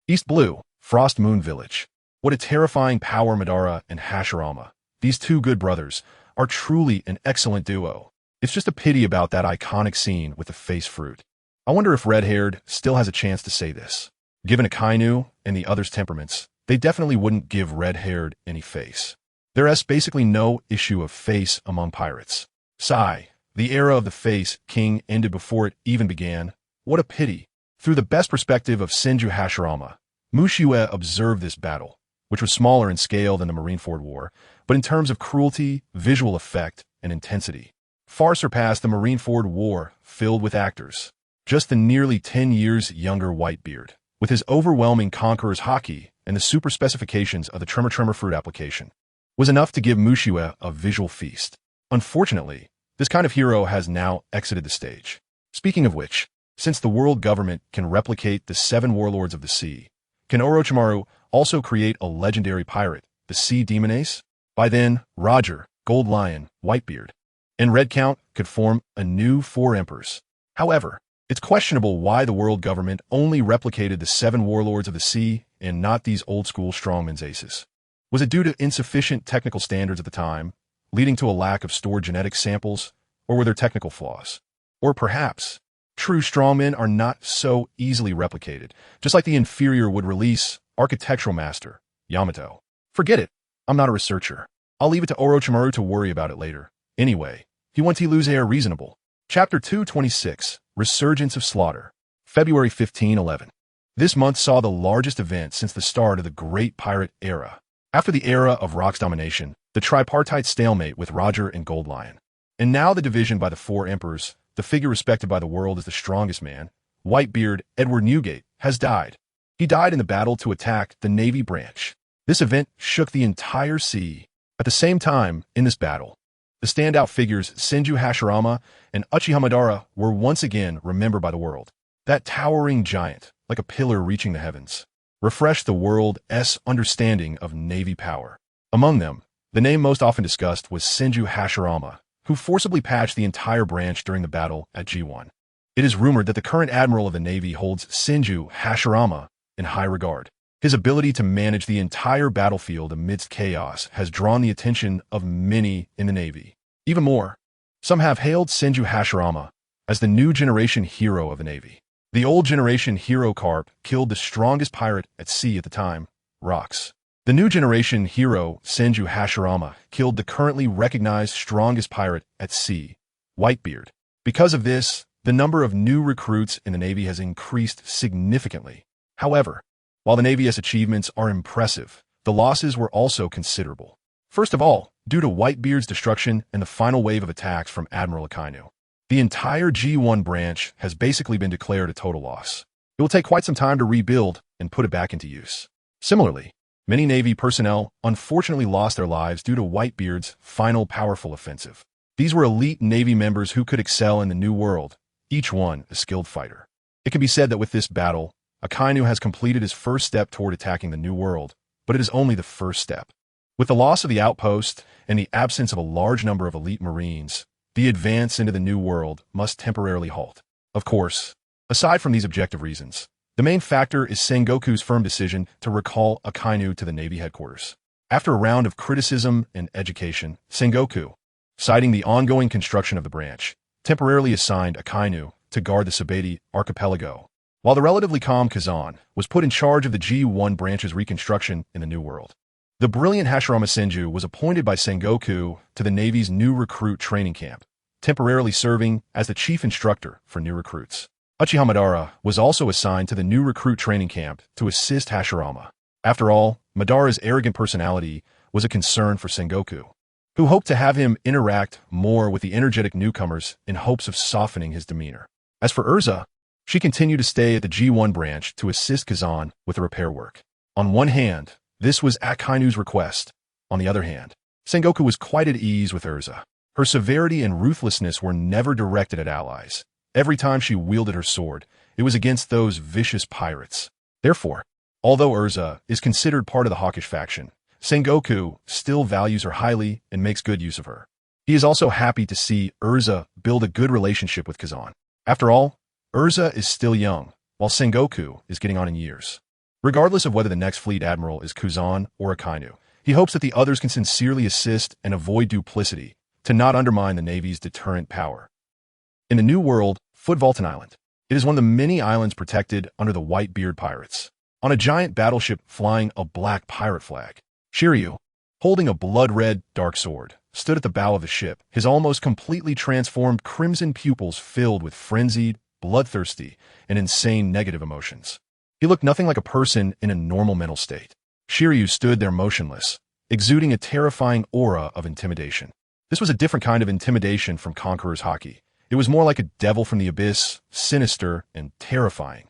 East Blue, Frost Moon Village. What a terrifying power Madara and Hashirama, these 2 good brothers, are truly an excellent duo. It's just a pity about that iconic scene with the face fruit. I wonder if Red-Haired still has a chance to say this. Given Akainu and the others' temperaments, they definitely wouldn't give Red-Haired any face. There is basically no issue of face among pirates. Sigh, the era of the face king ended before it even began. What a pity. Through the best perspective of Senju Hashirama, Mushue observed this battle, which was smaller in scale than the Marineford War, but in terms of cruelty, visual effect, and intensity, far surpassed the Marineford War filled with actors. Just the nearly 10 years younger Whitebeard, with his overwhelming conqueror's haki and the super specifications of the Tremor fruit application, was enough to give Mushue a visual feast. Unfortunately, this kind of hero has now exited the stage. Speaking of which, since the world government can replicate the 7 warlords of the sea, can Orochimaru also create a legendary pirate, the Sea Demon Ace? By then, Roger, Gold Lion, Whitebeard, and Red Count could form a new 4 emperors. However, it's questionable why the world government only replicated the 7 warlords of the sea and not these old-school strongmen's aces. Was it due to insufficient technical standards at the time, leading to a lack of stored genetic samples, or were there technical flaws? Or perhaps, true strongmen are not so easily replicated, just like the inferior would release architectural master, Yamato. Forget it, I'm not a researcher. I'll leave it to Orochimaru to worry about it later. Anyway, he wants to lose air reasonable. Chapter 226, Resurgence of Slaughter, February 1511. This month saw the largest event since the start of the Great Pirate Era. After the era of Rock's domination, the tripartite stalemate with Roger and Gold Lion, and now the division by the 4 emperors, the figure respected by the world as the strongest man, Whitebeard Edward Newgate, has died. He died in the battle to attack the Navy branch. This event shook the entire sea. At the same time, in this battle, the standout figures Senju Hashirama and Uchiha Madara were once again remembered by the world. That towering giant, like a pillar reaching the heavens, refreshed the world's understanding of Navy power. Among them, the name most often discussed was Senju Hashirama, who forcibly patched the entire branch during the battle at G1. It is rumored that the current admiral of the Navy holds Senju Hashirama in high regard. His ability to manage the entire battlefield amidst chaos has drawn the attention of many in the Navy. Even more, some have hailed Senju Hashirama as the new generation hero of the Navy. The old generation hero Carp killed the strongest pirate at sea at the time, Rocks. The new generation hero Senju Hashirama killed the currently recognized strongest pirate at sea, Whitebeard. Because of this, the number of new recruits in the Navy has increased significantly. However, while the Navy's achievements are impressive, the losses were also considerable. First of all, due to Whitebeard's destruction and the final wave of attacks from Admiral Akainu, the entire G1 branch has basically been declared a total loss. It will take quite some time to rebuild and put it back into use. Similarly, many Navy personnel unfortunately lost their lives due to Whitebeard's final powerful offensive. These were elite Navy members who could excel in the New World, each one a skilled fighter. It can be said that with this battle, Akainu has completed his first step toward attacking the New World, but it is only the first step. With the loss of the outpost and the absence of a large number of elite Marines, the advance into the New World must temporarily halt. Of course, aside from these objective reasons, the main factor is Sengoku's firm decision to recall Akainu to the Navy headquarters. After a round of criticism and education, Sengoku, citing the ongoing construction of the branch, temporarily assigned Akainu to guard the Sabeti archipelago, while the relatively calm Kazan was put in charge of the G1 branch's reconstruction in the New World. The brilliant Hashirama Senju was appointed by Sengoku to the Navy's new recruit training camp, temporarily serving as the chief instructor for new recruits. Uchiha Madara was also assigned to the new recruit training camp to assist Hashirama. After all, Madara's arrogant personality was a concern for Sengoku, who hoped to have him interact more with the energetic newcomers in hopes of softening his demeanor. As for Erza, she continued to stay at the G1 branch to assist Kazan with the repair work. On one hand, this was Akainu's request. On the other hand, Sengoku was quite at ease with Erza. Her severity and ruthlessness were never directed at allies. Every time she wielded her sword, it was against those vicious pirates. Therefore, although Erza is considered part of the hawkish faction, Sengoku still values her highly and makes good use of her. He is also happy to see Erza build a good relationship with Kazan. After all, Erza is still young, while Sengoku is getting on in years. Regardless of whether the next fleet admiral is Kazan or Akainu, he hopes that the others can sincerely assist and avoid duplicity to not undermine the Navy's deterrent power. In the New World, Footvolton Island, it is one of the many islands protected under the Whitebeard pirates. On a giant battleship flying a black pirate flag, Shiryu, holding a blood-red dark sword, stood at the bow of the ship, his almost completely transformed crimson pupils filled with frenzied, bloodthirsty, and insane negative emotions. He looked nothing like a person in a normal mental state. Shiryu stood there motionless, exuding a terrifying aura of intimidation. This was a different kind of intimidation from Conqueror's Haki. It was more like a devil from the abyss, sinister and terrifying.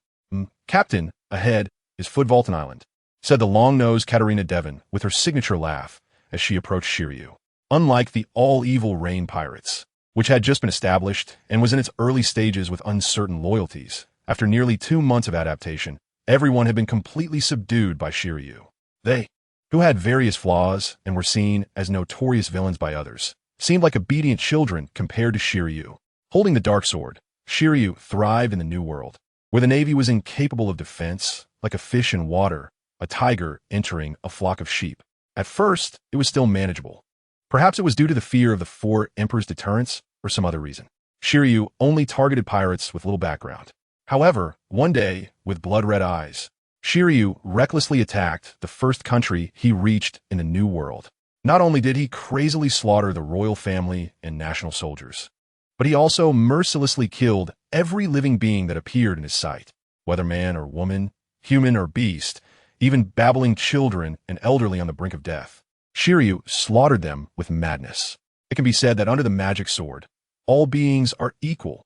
Captain, ahead, is Footvolton Island, said the long-nosed Katarina Devon with her signature laugh as she approached Shiryu. Unlike the all-evil Rain Pirates, which had just been established and was in its early stages with uncertain loyalties, after nearly 2 months of adaptation, everyone had been completely subdued by Shiryu. They, who had various flaws and were seen as notorious villains by others, seemed like obedient children compared to Shiryu. Holding the dark sword, Shiryu thrived in the New World, where the Navy was incapable of defense, like a fish in water, a tiger entering a flock of sheep. At first, it was still manageable. Perhaps it was due to the fear of the Four Emperors' deterrence or some other reason. Shiryu only targeted pirates with little background. However, one day, with blood-red eyes, Shiryu recklessly attacked the first country he reached in the New World. Not only did he crazily slaughter the royal family and national soldiers, but he also mercilessly killed every living being that appeared in his sight, whether man or woman, human or beast, even babbling children and elderly on the brink of death. Shiryu slaughtered them with madness. It can be said that under the magic sword, all beings are equal.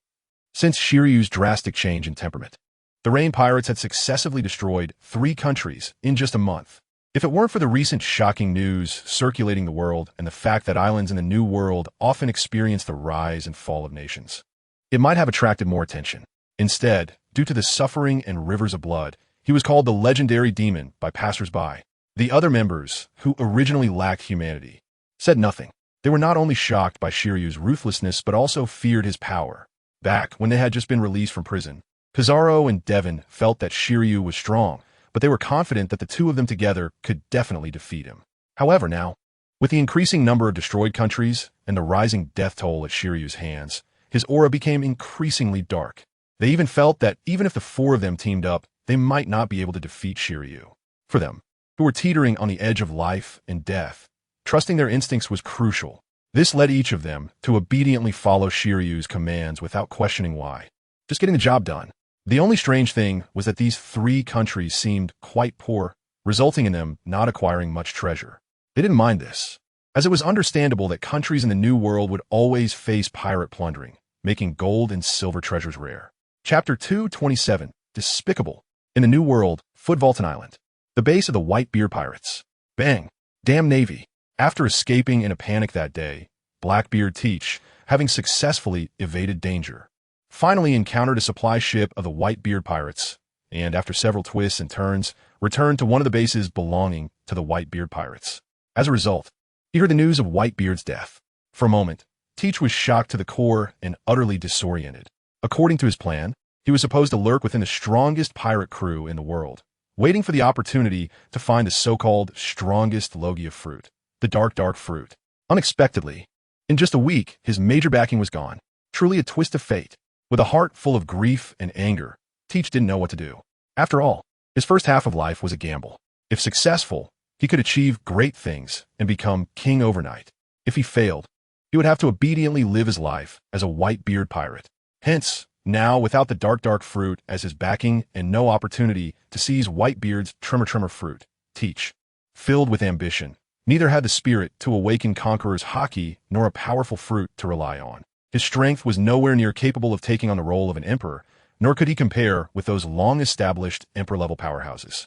Since Shiryu's drastic change in temperament, the Rain Pirates had successively destroyed 3 countries in just a month. If it weren't for the recent shocking news circulating the world and the fact that islands in the New World often experience the rise and fall of nations, it might have attracted more attention. Instead, due to the suffering and rivers of blood, he was called the legendary demon by passers-by. The other members, who originally lacked humanity, said nothing. They were not only shocked by Shiryu's ruthlessness but also feared his power. Back when they had just been released from prison, Pizarro and Devon felt that Shiryu was strong, but they were confident that the two of them together could definitely defeat him. However, now, with the increasing number of destroyed countries and the rising death toll at Shiryu's hands, his aura became increasingly dark. They even felt that even if the four of them teamed up, they might not be able to defeat Shiryu. For them, who were teetering on the edge of life and death, trusting their instincts was crucial. This led each of them to obediently follow Shiryu's commands without questioning why. Just getting the job done. The only strange thing was that these three countries seemed quite poor, resulting in them not acquiring much treasure. They didn't mind this, as it was understandable that countries in the New World would always face pirate plundering, making gold and silver treasures rare. Chapter 227, Despicable. In the New World, Footvolton Island. The base of the Whitebeard Pirates. Bang! Damn Navy. After escaping in a panic that day, Blackbeard Teach, having successfully evaded danger, finally encountered a supply ship of the Whitebeard Pirates, and after several twists and turns, returned to one of the bases belonging to the Whitebeard Pirates. As a result, he heard the news of Whitebeard's death. For a moment, Teach was shocked to the core and utterly disoriented. According to his plan, he was supposed to lurk within the strongest pirate crew in the world, waiting for the opportunity to find the so-called strongest Logia fruit, the dark fruit. Unexpectedly, in just a week, his major backing was gone. Truly a twist of fate. With a heart full of grief and anger, Teach didn't know what to do. After all, his first half of life was a gamble. If successful, he could achieve great things and become king overnight. If he failed, he would have to obediently live his life as a Whitebeard pirate. Hence, now without the dark fruit as his backing and no opportunity to seize Whitebeard's trimmer fruit, Teach, filled with ambition, neither had the spirit to awaken Conqueror's haki nor a powerful fruit to rely on. His strength was nowhere near capable of taking on the role of an emperor, nor could he compare with those long-established emperor-level powerhouses.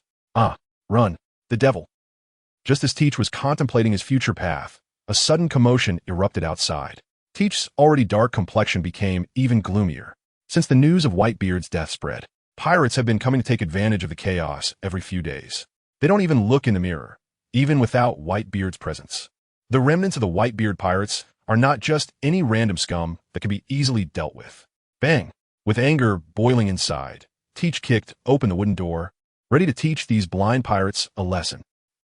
Run, the devil. Just as Teach was contemplating his future path, a sudden commotion erupted outside. Teach's already dark complexion became even gloomier. Since the news of Whitebeard's death spread, pirates have been coming to take advantage of the chaos every few days. They don't even look in the mirror, even without Whitebeard's presence. The remnants of the Whitebeard pirates are not just any random scum that can be easily dealt with. Bang! With anger boiling inside, Teach kicked open the wooden door, ready to teach these blind pirates a lesson.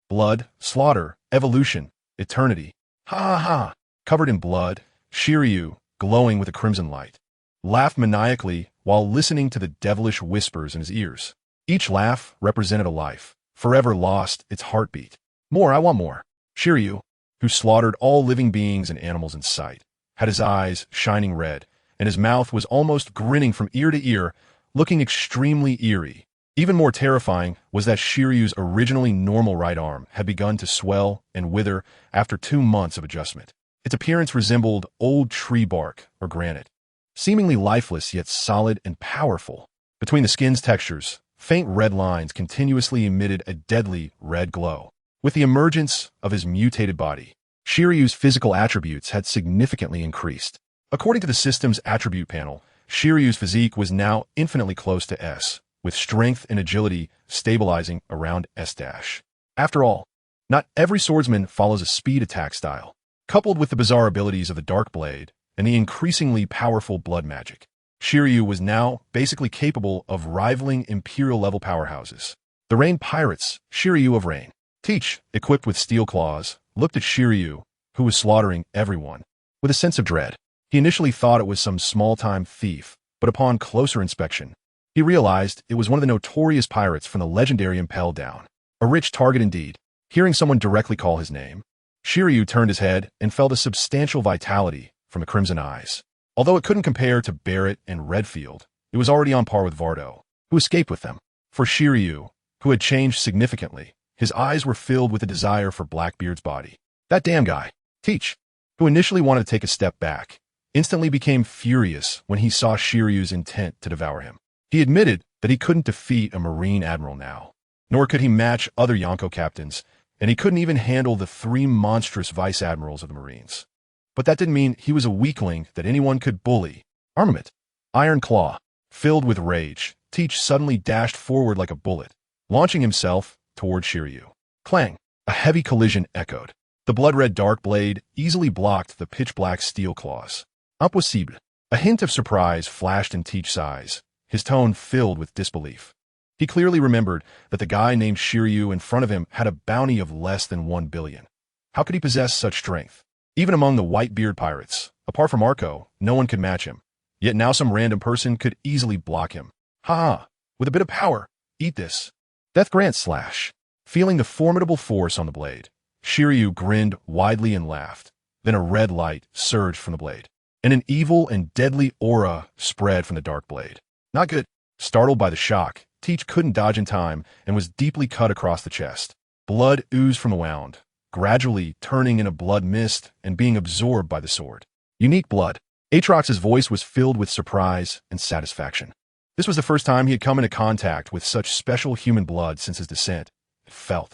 Blood, slaughter, evolution, eternity. Ha! Covered in blood, Shiryu, glowing with a crimson light, laughed maniacally while listening to the devilish whispers in his ears. Each laugh represented a life, forever lost its heartbeat. More, I want more. Shiryu, who slaughtered all living beings and animals in sight, had his eyes shining red, and his mouth was almost grinning from ear to ear, looking extremely eerie. Even more terrifying was that Shiryu's originally normal right arm had begun to swell and wither after 2 months of adjustment. Its appearance resembled old tree bark or granite, seemingly lifeless yet solid and powerful. Between the skin's textures, faint red lines continuously emitted a deadly red glow. With the emergence of his mutated body, Shiryu's physical attributes had significantly increased. According to the system's attribute panel, Shiryu's physique was now infinitely close to S, with strength and agility stabilizing around S-. After all, not every swordsman follows a speed attack style. Coupled with the bizarre abilities of the Dark Blade and the increasingly powerful blood magic, Shiryu was now basically capable of rivaling Imperial-level powerhouses. The Rain Pirates, Shiryu of Rain. Teach, equipped with steel claws, looked at Shiryu, who was slaughtering everyone, with a sense of dread. He initially thought it was some small-time thief, but upon closer inspection, he realized it was one of the notorious pirates from the legendary Impel Down. A rich target indeed. Hearing someone directly call his name, Shiryu turned his head and felt a substantial vitality from the crimson eyes. Although it couldn't compare to Barrett and Redfield, it was already on par with Vardo, who escaped with them. For Shiryu, who had changed significantly, his eyes were filled with a desire for Blackbeard's body. That damn guy, Teach, who initially wanted to take a step back, instantly became furious when he saw Shiryu's intent to devour him. He admitted that he couldn't defeat a Marine Admiral now, nor could he match other Yonko captains, and he couldn't even handle the 3 monstrous Vice Admirals of the Marines. But that didn't mean he was a weakling that anyone could bully. Armament. Iron Claw. Filled with rage, Teach suddenly dashed forward like a bullet, launching himself toward Shiryu. Clang! A heavy collision echoed. The blood-red Dark Blade easily blocked the pitch-black steel claws. Impossible. A hint of surprise flashed in Teach's eyes, his tone filled with disbelief. He clearly remembered that the guy named Shiryu in front of him had a bounty of less than 1 billion. How could he possess such strength? Even among the Whitebeard pirates, apart from Marco, no one could match him. Yet now some random person could easily block him. Ha! With a bit of power, eat this. Death Grant slash. Feeling the formidable force on the blade, Shiryu grinned widely and laughed. Then a red light surged from the blade, and an evil and deadly aura spread from the dark blade. Not good. Startled by the shock, Teach couldn't dodge in time and was deeply cut across the chest. Blood oozed from the wound, gradually turning in a blood mist and being absorbed by the sword. Unique blood. Aatrox's voice was filled with surprise and satisfaction. This was the first time he had come into contact with such special human blood since his descent. It felt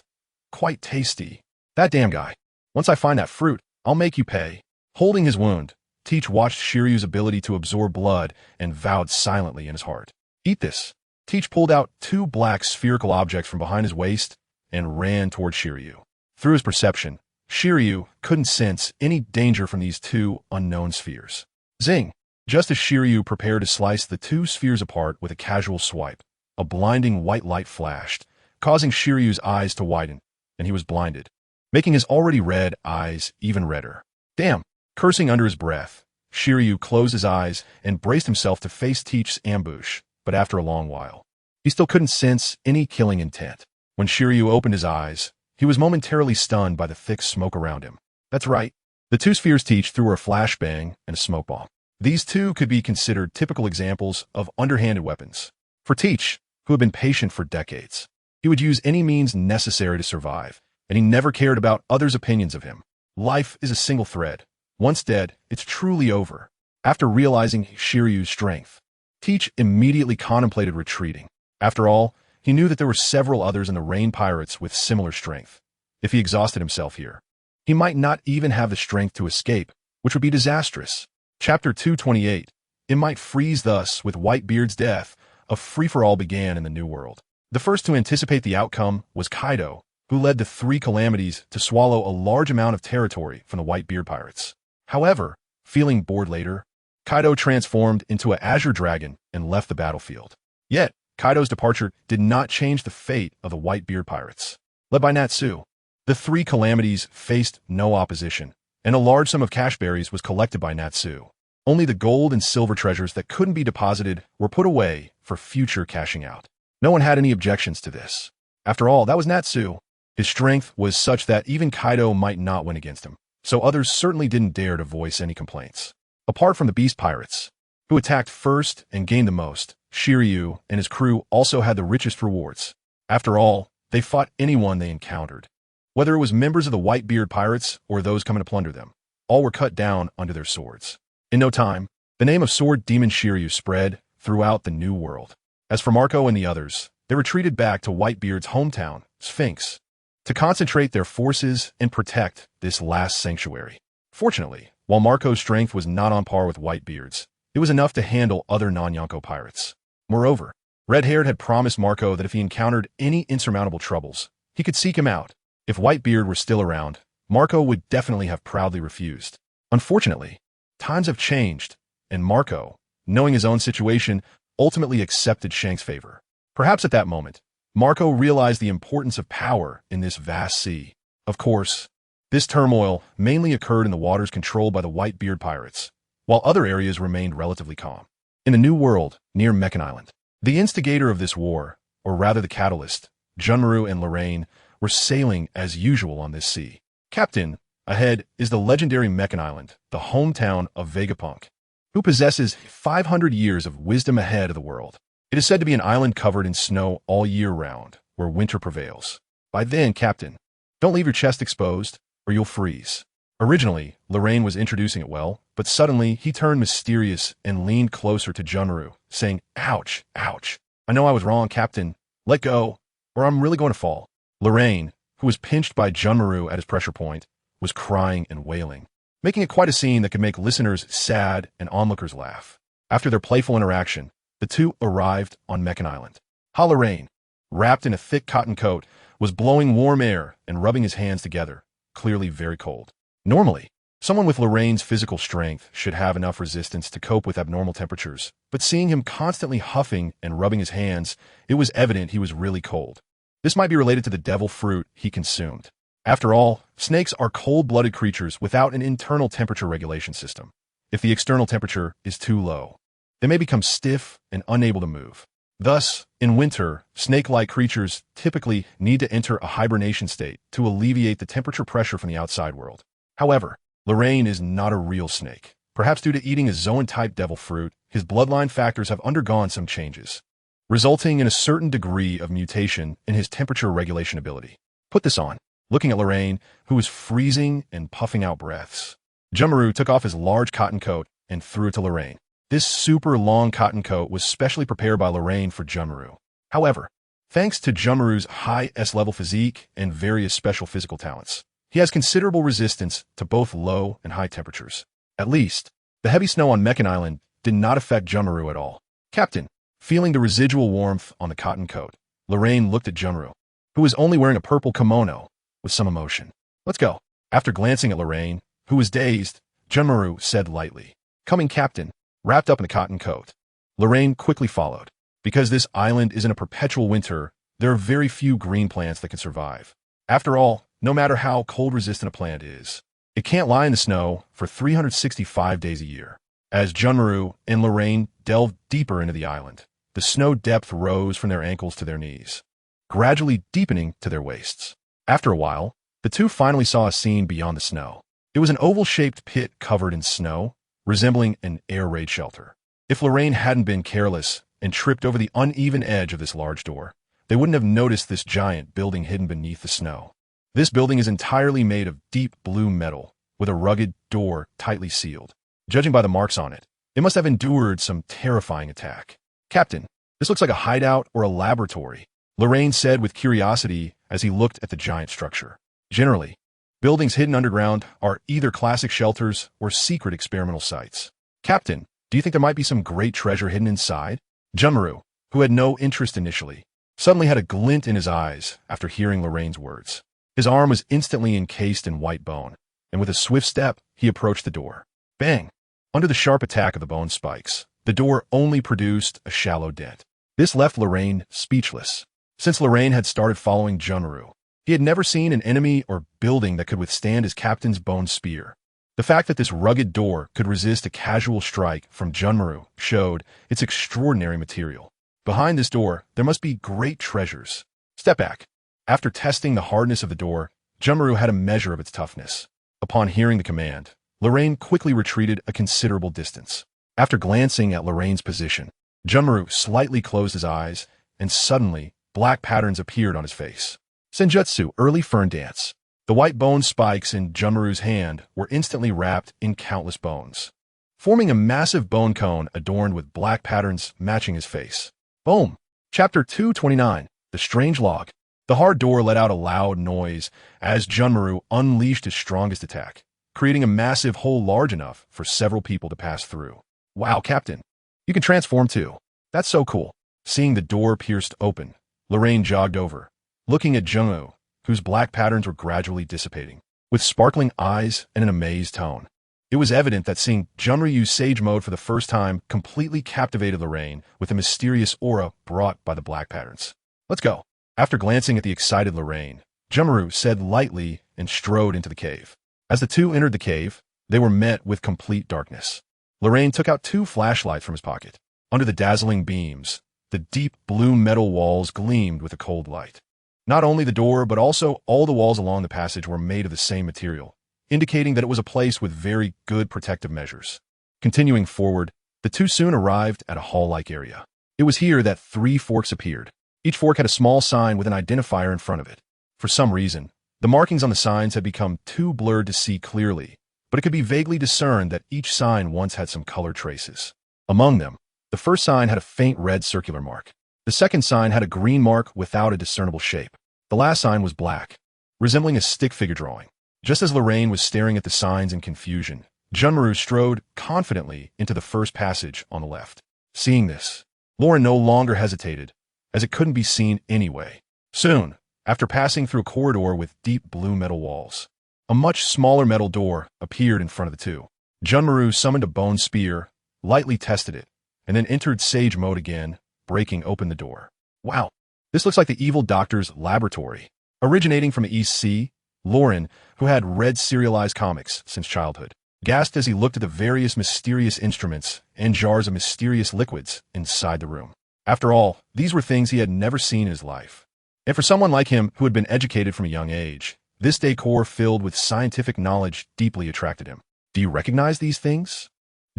quite tasty. That damn guy. Once I find that fruit, I'll make you pay. Holding his wound, Teach watched Shiryu's ability to absorb blood and vowed silently in his heart. Eat this. Teach pulled out 2 black spherical objects from behind his waist and ran toward Shiryu. Through his perception, Shiryu couldn't sense any danger from these 2 unknown spheres. Zing! Just as Shiryu prepared to slice the 2 spheres apart with a casual swipe, a blinding white light flashed, causing Shiryu's eyes to widen, and he was blinded, making his already red eyes even redder. Damn! Cursing under his breath, Shiryu closed his eyes and braced himself to face Teach's ambush, but after a long while, he still couldn't sense any killing intent. When Shiryu opened his eyes, he was momentarily stunned by the thick smoke around him. That's right. The 2 spheres Teach threw a flashbang and a smoke bomb. These 2 could be considered typical examples of underhanded weapons. For Teach, who had been patient for decades, he would use any means necessary to survive, and he never cared about others' opinions of him. Life is a single thread. Once dead, it's truly over. After realizing Shiryu's strength, Teach immediately contemplated retreating. After all, he knew that there were several others in the Rain Pirates with similar strength. If he exhausted himself here, he might not even have the strength to escape, which would be disastrous. Chapter 228. It might freeze thus, with Whitebeard's death, a free-for-all began in the New World. The first to anticipate the outcome was Kaido, who led the 3 calamities to swallow a large amount of territory from the Whitebeard pirates. However, feeling bored later, Kaido transformed into an azure dragon and left the battlefield. Yet, Kaido's departure did not change the fate of the Whitebeard pirates. Led by Natsu, the 3 calamities faced no opposition, and a large sum of cash berries was collected by Natsu. Only the gold and silver treasures that couldn't be deposited were put away for future cashing out. No one had any objections to this. After all, that was Natsu. His strength was such that even Kaido might not win against him, so others certainly didn't dare to voice any complaints. Apart from the Beast Pirates, who attacked first and gained the most, Shiryu and his crew also had the richest rewards. After all, they fought anyone they encountered. Whether it was members of the Whitebeard pirates or those coming to plunder them, all were cut down under their swords. In no time, the name of Sword Demon Shiryu spread throughout the New World. As for Marco and the others, they retreated back to Whitebeard's hometown, Sphinx, to concentrate their forces and protect this last sanctuary. Fortunately, while Marco's strength was not on par with Whitebeard's, it was enough to handle other non-Yonko pirates. Moreover, Red-Haired had promised Marco that if he encountered any insurmountable troubles, he could seek him out. If Whitebeard were still around, Marco would definitely have proudly refused. Unfortunately, times have changed, and Marco, knowing his own situation, ultimately accepted Shank's favor. Perhaps at that moment, Marco realized the importance of power in this vast sea. Of course, this turmoil mainly occurred in the waters controlled by the Whitebeard pirates, while other areas remained relatively calm. In the New World, near Meccan Island, the instigator of this war, or rather the catalyst, Junmaru and Lorraine, were sailing as usual on this sea. Captain, ahead is the legendary Meccan Island, the hometown of Vegapunk, who possesses 500 years of wisdom ahead of the world. It is said to be an island covered in snow all year round, where winter prevails. By then, Captain, don't leave your chest exposed, or you'll freeze. Originally, Lorraine was introducing it well, but suddenly he turned mysterious and leaned closer to Junmaru, saying, "Ouch, ouch. I know I was wrong, Captain. Let go, or I'm really going to fall." Lorraine, who was pinched by Junmaru at his pressure point, was crying and wailing, making it quite a scene that could make listeners sad and onlookers laugh. After their playful interaction, the two arrived on Meccan Island. Lorraine, wrapped in a thick cotton coat, was blowing warm air and rubbing his hands together, clearly very cold. Normally, Someone with Lorraine's physical strength should have enough resistance to cope with abnormal temperatures, but seeing him constantly huffing and rubbing his hands, it was evident he was really cold. This might be related to the devil fruit he consumed. After all, snakes are cold-blooded creatures without an internal temperature regulation system. If the external temperature is too low, they may become stiff and unable to move. Thus, in winter, snake-like creatures typically need to enter a hibernation state to alleviate the temperature pressure from the outside world. However, Lorraine is not a real snake. Perhaps due to eating a zoan-type devil fruit, his bloodline factors have undergone some changes, resulting in a certain degree of mutation in his temperature regulation ability. Put this on, looking at Lorraine, who was freezing and puffing out breaths. Jummaru took off his large cotton coat and threw it to Lorraine. This super long cotton coat was specially prepared by Lorraine for Jummaru. However, thanks to Jummaru's high S-level physique and various special physical talents, he has considerable resistance to both low and high temperatures. At least, the heavy snow on Meccan Island did not affect Jummaru at all. Captain, feeling the residual warmth on the cotton coat, Lorraine looked at Jummaru, who was only wearing a purple kimono, with some emotion. Let's go. After glancing at Lorraine, who was dazed, Jummaru said lightly, "Coming, Captain," wrapped up in the cotton coat. Lorraine quickly followed. Because this island is in a perpetual winter, there are very few green plants that can survive. After all, no matter how cold-resistant a plant is, it can't lie in the snow for 365 days a year. As Jummaru and Lorraine delved deeper into the island, the snow depth rose from their ankles to their knees, gradually deepening to their waists. After a while, the two finally saw a scene beyond the snow. It was an oval-shaped pit covered in snow, resembling an air raid shelter. If Lorraine hadn't been careless and tripped over the uneven edge of this large door, they wouldn't have noticed this giant building hidden beneath the snow. This building is entirely made of deep blue metal, with a rugged door tightly sealed. Judging by the marks on it, it must have endured some terrifying attack. "Captain, this looks like a hideout or a laboratory," Lorraine said with curiosity as he looked at the giant structure. Generally, buildings hidden underground are either classic shelters or secret experimental sites. "Captain, do you think there might be some great treasure hidden inside?" Jummaru, who had no interest initially, suddenly had a glint in his eyes after hearing Lorraine's words. His arm was instantly encased in white bone, and with a swift step, he approached the door. Bang! Under the sharp attack of the bone spikes, the door only produced a shallow dent. This left Lorraine speechless. Since Lorraine had started following Jummaru, he had never seen an enemy or building that could withstand his captain's bone spear. The fact that this rugged door could resist a casual strike from Jummaru showed its extraordinary material. Behind this door, there must be great treasures. Step back. After testing the hardness of the door, Jummaru had a measure of its toughness. Upon hearing the command, Lorraine quickly retreated a considerable distance. After glancing at Lorraine's position, Jummaru slightly closed his eyes, and suddenly, black patterns appeared on his face. Senjutsu, early fern dance. The white bone spikes in Jummaru's hand were instantly wrapped in countless bones, forming a massive bone cone adorned with black patterns matching his face. Boom! Chapter 229, The Strange Log. The hard door let out a loud noise as Jummaru unleashed his strongest attack, creating a massive hole large enough for several people to pass through. "Wow, Captain, you can transform too. That's so cool." Seeing the door pierced open, Lorraine jogged over, looking at Jummaru, whose black patterns were gradually dissipating. With sparkling eyes and an amazed tone, it was evident that seeing Jummaru use Sage Mode for the first time completely captivated Lorraine with the mysterious aura brought by the black patterns. "Let's go." After glancing at the excited Lorraine, Jummaru said lightly and strode into the cave. As the two entered the cave, they were met with complete darkness. Lorraine took out 2 flashlights from his pocket. Under the dazzling beams, the deep blue metal walls gleamed with a cold light. Not only the door, but also all the walls along the passage were made of the same material, indicating that it was a place with very good protective measures. Continuing forward, the two soon arrived at a hall-like area. It was here that 3 forks appeared. Each fork had a small sign with an identifier in front of it. For some reason, the markings on the signs had become too blurred to see clearly, but it could be vaguely discerned that each sign once had some color traces. Among them, the first sign had a faint red circular mark. The second sign had a green mark without a discernible shape. The last sign was black, resembling a stick figure drawing. Just as Lorraine was staring at the signs in confusion, Jummaru strode confidently into the first passage on the left. Seeing this, Lauren no longer hesitated, as it couldn't be seen anyway. Soon, after passing through a corridor with deep blue metal walls, A much smaller metal door appeared in front of the two. Junmaru summoned a bone spear, lightly tested it, and then entered Sage mode again, breaking open the door. Wow, this looks like the evil doctor's laboratory. Originating from the East Sea, Lauren, who had read serialized comics since childhood, gasped as he looked at the various mysterious instruments and jars of mysterious liquids inside the room. After all, these were things he had never seen in his life. And for someone like him who had been educated from a young age, this decor filled with scientific knowledge deeply attracted him. Do you recognize these things?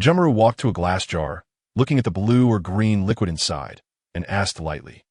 Junmaru walked to a glass jar, looking at the blue or green liquid inside, and asked lightly,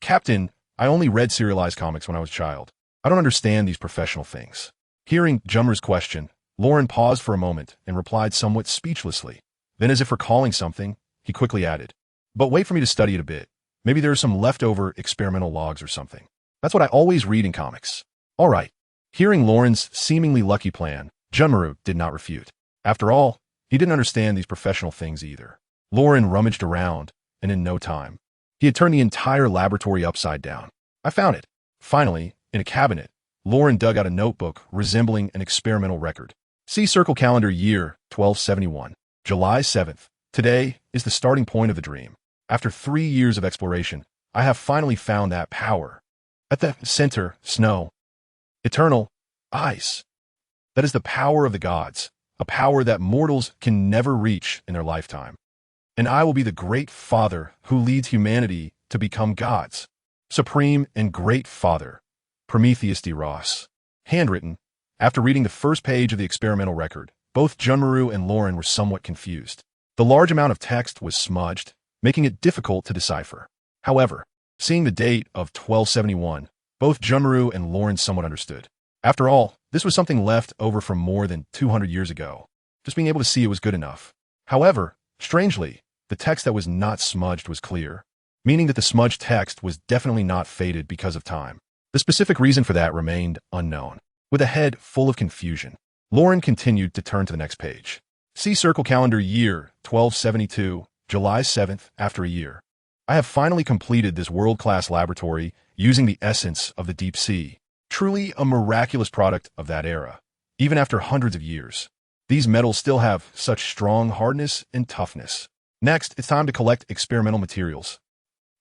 Captain, I only read serialized comics when I was a child. I don't understand these professional things. Hearing Junmaru's question, Lauren paused for a moment and replied somewhat speechlessly. Then, as if recalling something, he quickly added, but wait for me to study it a bit. Maybe there are some leftover experimental logs or something. That's what I always read in comics. All right. Hearing Lauren's seemingly lucky plan, Junmaru did not refute. After all, he didn't understand these professional things either. Lauren rummaged around, and in no time, he had turned the entire laboratory upside down. I found it. Finally, in a cabinet, Lauren dug out a notebook resembling an experimental record. See Circle Calendar Year 1271, July 7th. Today is the starting point of the dream. After 3 years of exploration, I have finally found that power. At the center, snow. Eternal ice. That is the power of the gods, a power that mortals can never reach in their lifetime. And I will be the great father who leads humanity to become gods. Supreme and Great Father, Prometheus D. Ross. Handwritten. After reading the first page of the experimental record, both Junmaru and Lauren were somewhat confused. The large amount of text was smudged, making it difficult to decipher. However, seeing the date of 1271, both Junmaru and Lauren somewhat understood. After all, this was something left over from more than 200 years ago. Just being able to see it was good enough. However, strangely, the text that was not smudged was clear, meaning that the smudged text was definitely not faded because of time. The specific reason for that remained unknown. With a head full of confusion, Lauren continued to turn to the next page. See Circle Calendar Year 1272, July 7th, after a year. I have finally completed this world-class laboratory using the essence of the deep sea. Truly a miraculous product of that era. Even after hundreds of years, these metals still have such strong hardness and toughness. Next, it's time to collect experimental materials.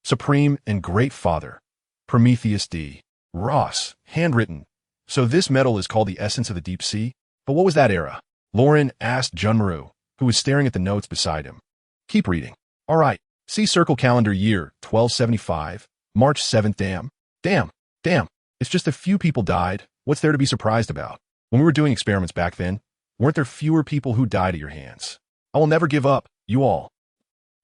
Supreme and Great Father, Prometheus D. Ross. Handwritten. So this metal is called the essence of the deep sea? But what was that era? Lauren asked Junmaru, who was staring at the notes beside him. Keep reading. All right. See Circle Calendar Year 1275, March 7th. Damn. It's just a few people died. What's there to be surprised about? When we were doing experiments back then, weren't there fewer people who died at your hands? I will never give up, you all.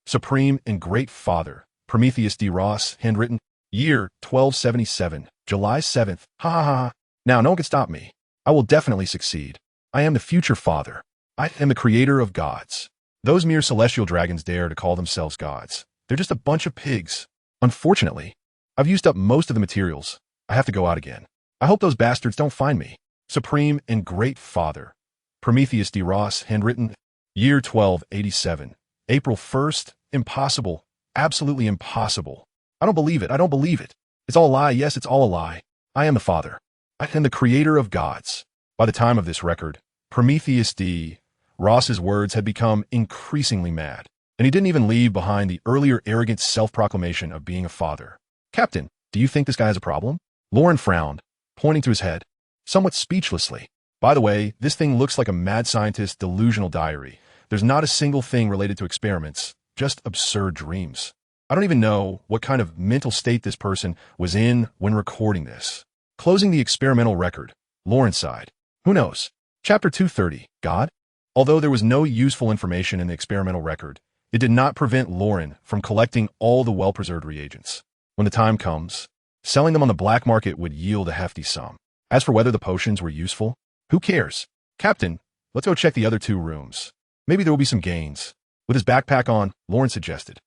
Supreme and Great Father, Prometheus D. Ross. Handwritten. Year 1277, July 7th. Ha ha ha. Now no one can stop me. I will definitely succeed. I am the future father. I am the creator of gods. Those mere celestial dragons dare to call themselves gods. They're just a bunch of pigs. Unfortunately, I've used up most of the materials. I have to go out again. I hope those bastards don't find me. Supreme and Great Father, Prometheus D. Ross. Handwritten. Year 1287, April 1st. Impossible. Absolutely impossible. I don't believe it. It's all a lie. Yes, it's all a lie. I am the father. I am the creator of gods. By the time of this record, Prometheus D. Ross's words had become increasingly mad, and he didn't even leave behind the earlier arrogant self-proclamation of being a father. Captain, do you think this guy has a problem? Lauren frowned, pointing to his head, somewhat speechlessly. By the way, this thing looks like a mad scientist's delusional diary. There's not a single thing related to experiments, just absurd dreams. I don't even know what kind of mental state this person was in when recording this. Closing the experimental record, Lauren sighed. Who knows? Chapter 230, God? Although there was no useful information in the experimental record, it did not prevent Lauren from collecting all the well-preserved reagents. When the time comes, selling them on the black market would yield a hefty sum. As for whether the potions were useful, who cares? Captain, let's go check the other 2 rooms. Maybe there will be some gains. With his backpack on, Lauren suggested.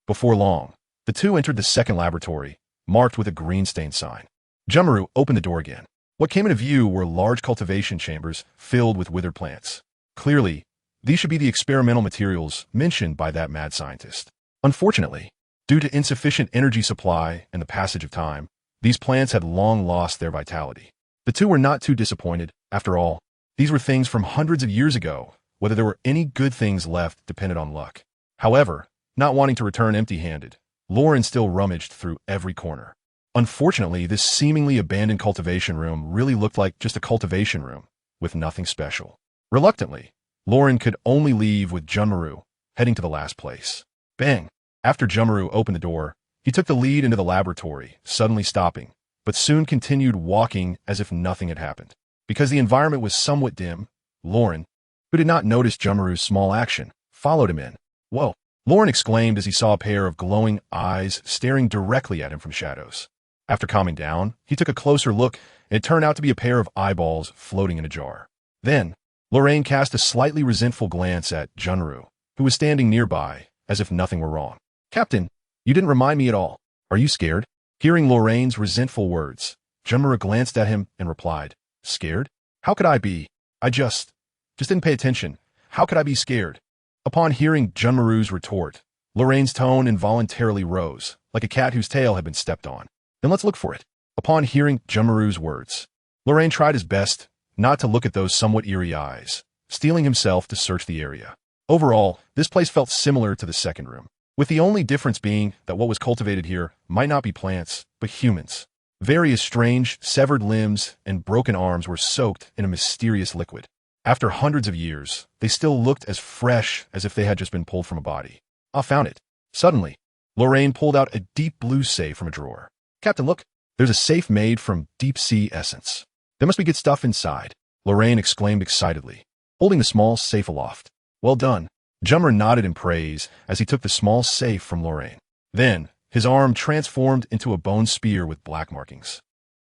Before long, the 2 entered the second laboratory, marked with a green stain sign. Junmaru opened the door again. What came into view were large cultivation chambers filled with withered plants. Clearly, these should be the experimental materials mentioned by that mad scientist. Unfortunately, due to insufficient energy supply and the passage of time, these plants had long lost their vitality. The two were not too disappointed. After all, these were things from hundreds of years ago. Whether there were any good things left depended on luck. However, not wanting to return empty-handed, Lauren still rummaged through every corner. Unfortunately, this seemingly abandoned cultivation room really looked like just a cultivation room, with nothing special. Reluctantly, Lauren could only leave with Junmaru, heading to the last place. Bang! After Junmaru opened the door, he took the lead into the laboratory, suddenly stopping, but soon continued walking as if nothing had happened. Because the environment was somewhat dim, Lauren, who did not notice Junmaru's small action, followed him in. Whoa! Lauren exclaimed as he saw a pair of glowing eyes staring directly at him from shadows. After calming down, he took a closer look, and it turned out to be a pair of eyeballs floating in a jar. Then, Lorraine cast a slightly resentful glance at Junmaru, who was standing nearby, as if nothing were wrong. Captain, you didn't remind me at all. Are you scared? Hearing Lorraine's resentful words, Junmaru glanced at him and replied, Scared? How could I be? I just didn't pay attention. How could I be scared? Upon hearing Junmaru's retort, Lorraine's tone involuntarily rose, like a cat whose tail had been stepped on. Then let's look for it. Upon hearing Junmaru's words, Lorraine tried his best not to look at those somewhat eerie eyes, steeling himself to search the area. Overall, this place felt similar to the second room, with the only difference being that what was cultivated here might not be plants, but humans. Various strange, severed limbs and broken arms were soaked in a mysterious liquid. After hundreds of years, they still looked as fresh as if they had just been pulled from a body. I found it. Suddenly, Lorraine pulled out a deep blue safe from a drawer. Captain, look, there's a safe made from deep-sea essence. There must be good stuff inside, Lorraine exclaimed excitedly, holding the small safe aloft. Well done. Junmaru nodded in praise as he took the small safe from Lorraine. Then, his arm transformed into a bone spear with black markings,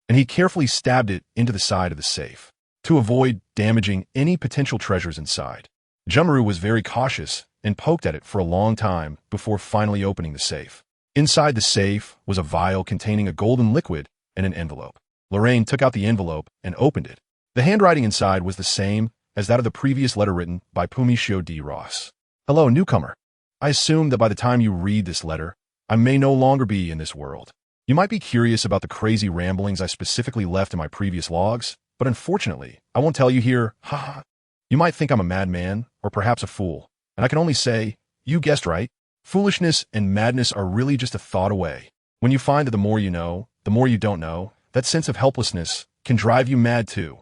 and he carefully stabbed it into the side of the safe, to avoid damaging any potential treasures inside. Junmaru was very cautious and poked at it for a long time before finally opening the safe. Inside the safe was a vial containing a golden liquid and an envelope. Lorraine took out the envelope and opened it. The handwriting inside was the same as that of the previous letter written by Pumishio D. Ross. Hello, newcomer. I assume that by the time you read this letter, I may no longer be in this world. You might be curious about the crazy ramblings I specifically left in my previous logs, but unfortunately, I won't tell you here. Haha. You might think I'm a madman, or perhaps a fool, and I can only say, you guessed right. Foolishness and madness are really just a thought away. When you find that the more you know, the more you don't know, that sense of helplessness can drive you mad too.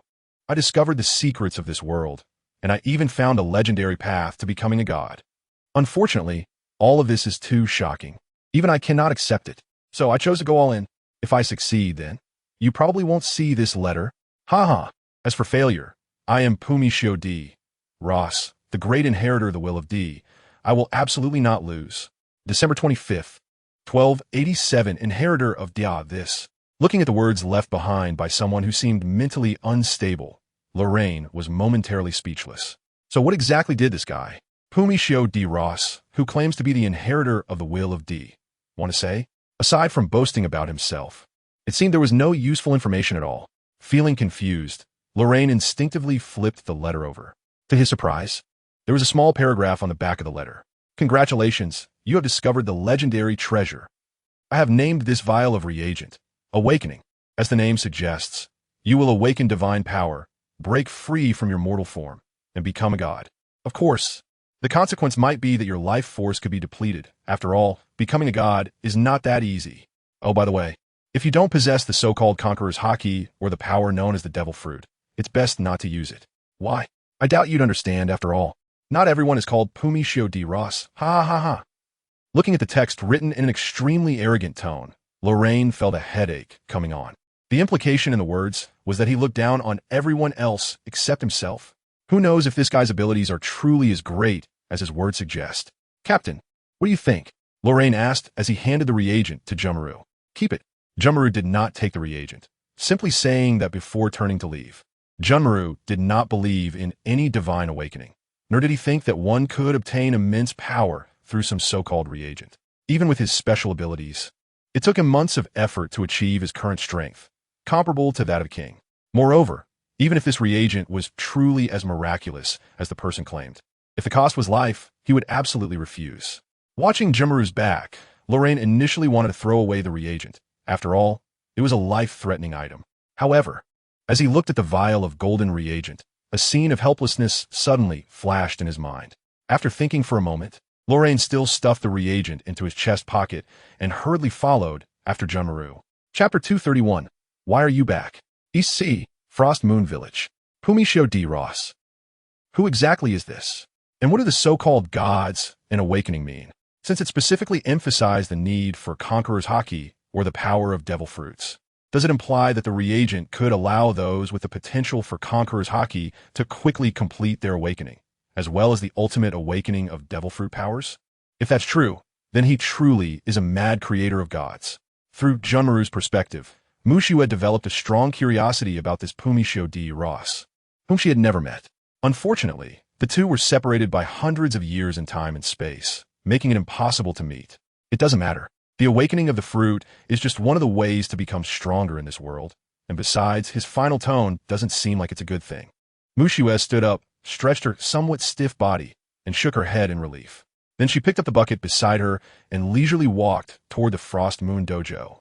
I discovered the secrets of this world, and I even found a legendary path to becoming a god. Unfortunately, all of this is too shocking. Even I cannot accept it. So I chose to go all in. If I succeed, then you probably won't see this letter. Haha. As for failure, I am Pumishio D. Ross, the great inheritor of the will of D. I will absolutely not lose. December 25th, 1287, inheritor of Dia this. Looking at the words left behind by someone who seemed mentally unstable, Lorraine was momentarily speechless. So what exactly did this guy, Pumishio D. Ross, who claims to be the inheritor of the will of D, want to say? Aside from boasting about himself, it seemed there was no useful information at all. Feeling confused, Lorraine instinctively flipped the letter over. To his surprise, there was a small paragraph on the back of the letter. Congratulations, you have discovered the legendary treasure. I have named this vial of reagent Awakening. As the name suggests, you will awaken divine power, break free from your mortal form, and become a god. Of course, the consequence might be that your life force could be depleted. After all, becoming a god is not that easy. Oh, by the way, if you don't possess the so-called conqueror's haki or the power known as the devil fruit, it's best not to use it. Why? I doubt you'd understand after all. Not everyone is called Pumishio D. Ross. Ha ha ha. Looking at the text written in an extremely arrogant tone, Lorraine felt a headache coming on. The implication in the words was that he looked down on everyone else except himself. Who knows if this guy's abilities are truly as great as his words suggest? Captain, what do you think? Lorraine asked as he handed the reagent to Junmaru. Keep it. Junmaru did not take the reagent, simply saying that before turning to leave. Junmaru did not believe in any divine awakening, nor did he think that one could obtain immense power through some so-called reagent. Even with his special abilities, it took him months of effort to achieve his current strength, comparable to that of a king. Moreover, even if this reagent was truly as miraculous as the person claimed, if the cost was life, he would absolutely refuse. Watching Junmaru's back, Lorraine initially wanted to throw away the reagent. After all, it was a life-threatening item. However, As he looked at the vial of golden reagent, a scene of helplessness suddenly flashed in his mind. After thinking for a moment, Lorraine still stuffed the reagent into his chest pocket and hurriedly followed after Junmaru. Chapter 231. Why Are You Back? East Sea, Frost Moon Village. Pumisho D. Ross. Who exactly is this? And what do the so-called gods and awakening mean? Since it specifically emphasized the need for Conqueror's Haki or the power of devil fruits. Does it imply that the reagent could allow those with the potential for Conqueror's Haki to quickly complete their awakening, as well as the ultimate awakening of devil fruit powers? If that's true, then he truly is a mad creator of gods. Through Junmaru's perspective, Mushu had developed a strong curiosity about this Pumisho D. Ross, whom she had never met. Unfortunately, the two were separated by hundreds of years in time and space, making it impossible to meet. It doesn't matter. The awakening of the fruit is just one of the ways to become stronger in this world, and besides, his final tone doesn't seem like it's a good thing. Mushu stood up, stretched her somewhat stiff body, and shook her head in relief. Then she picked up the bucket beside her and leisurely walked toward the Frost Moon Dojo.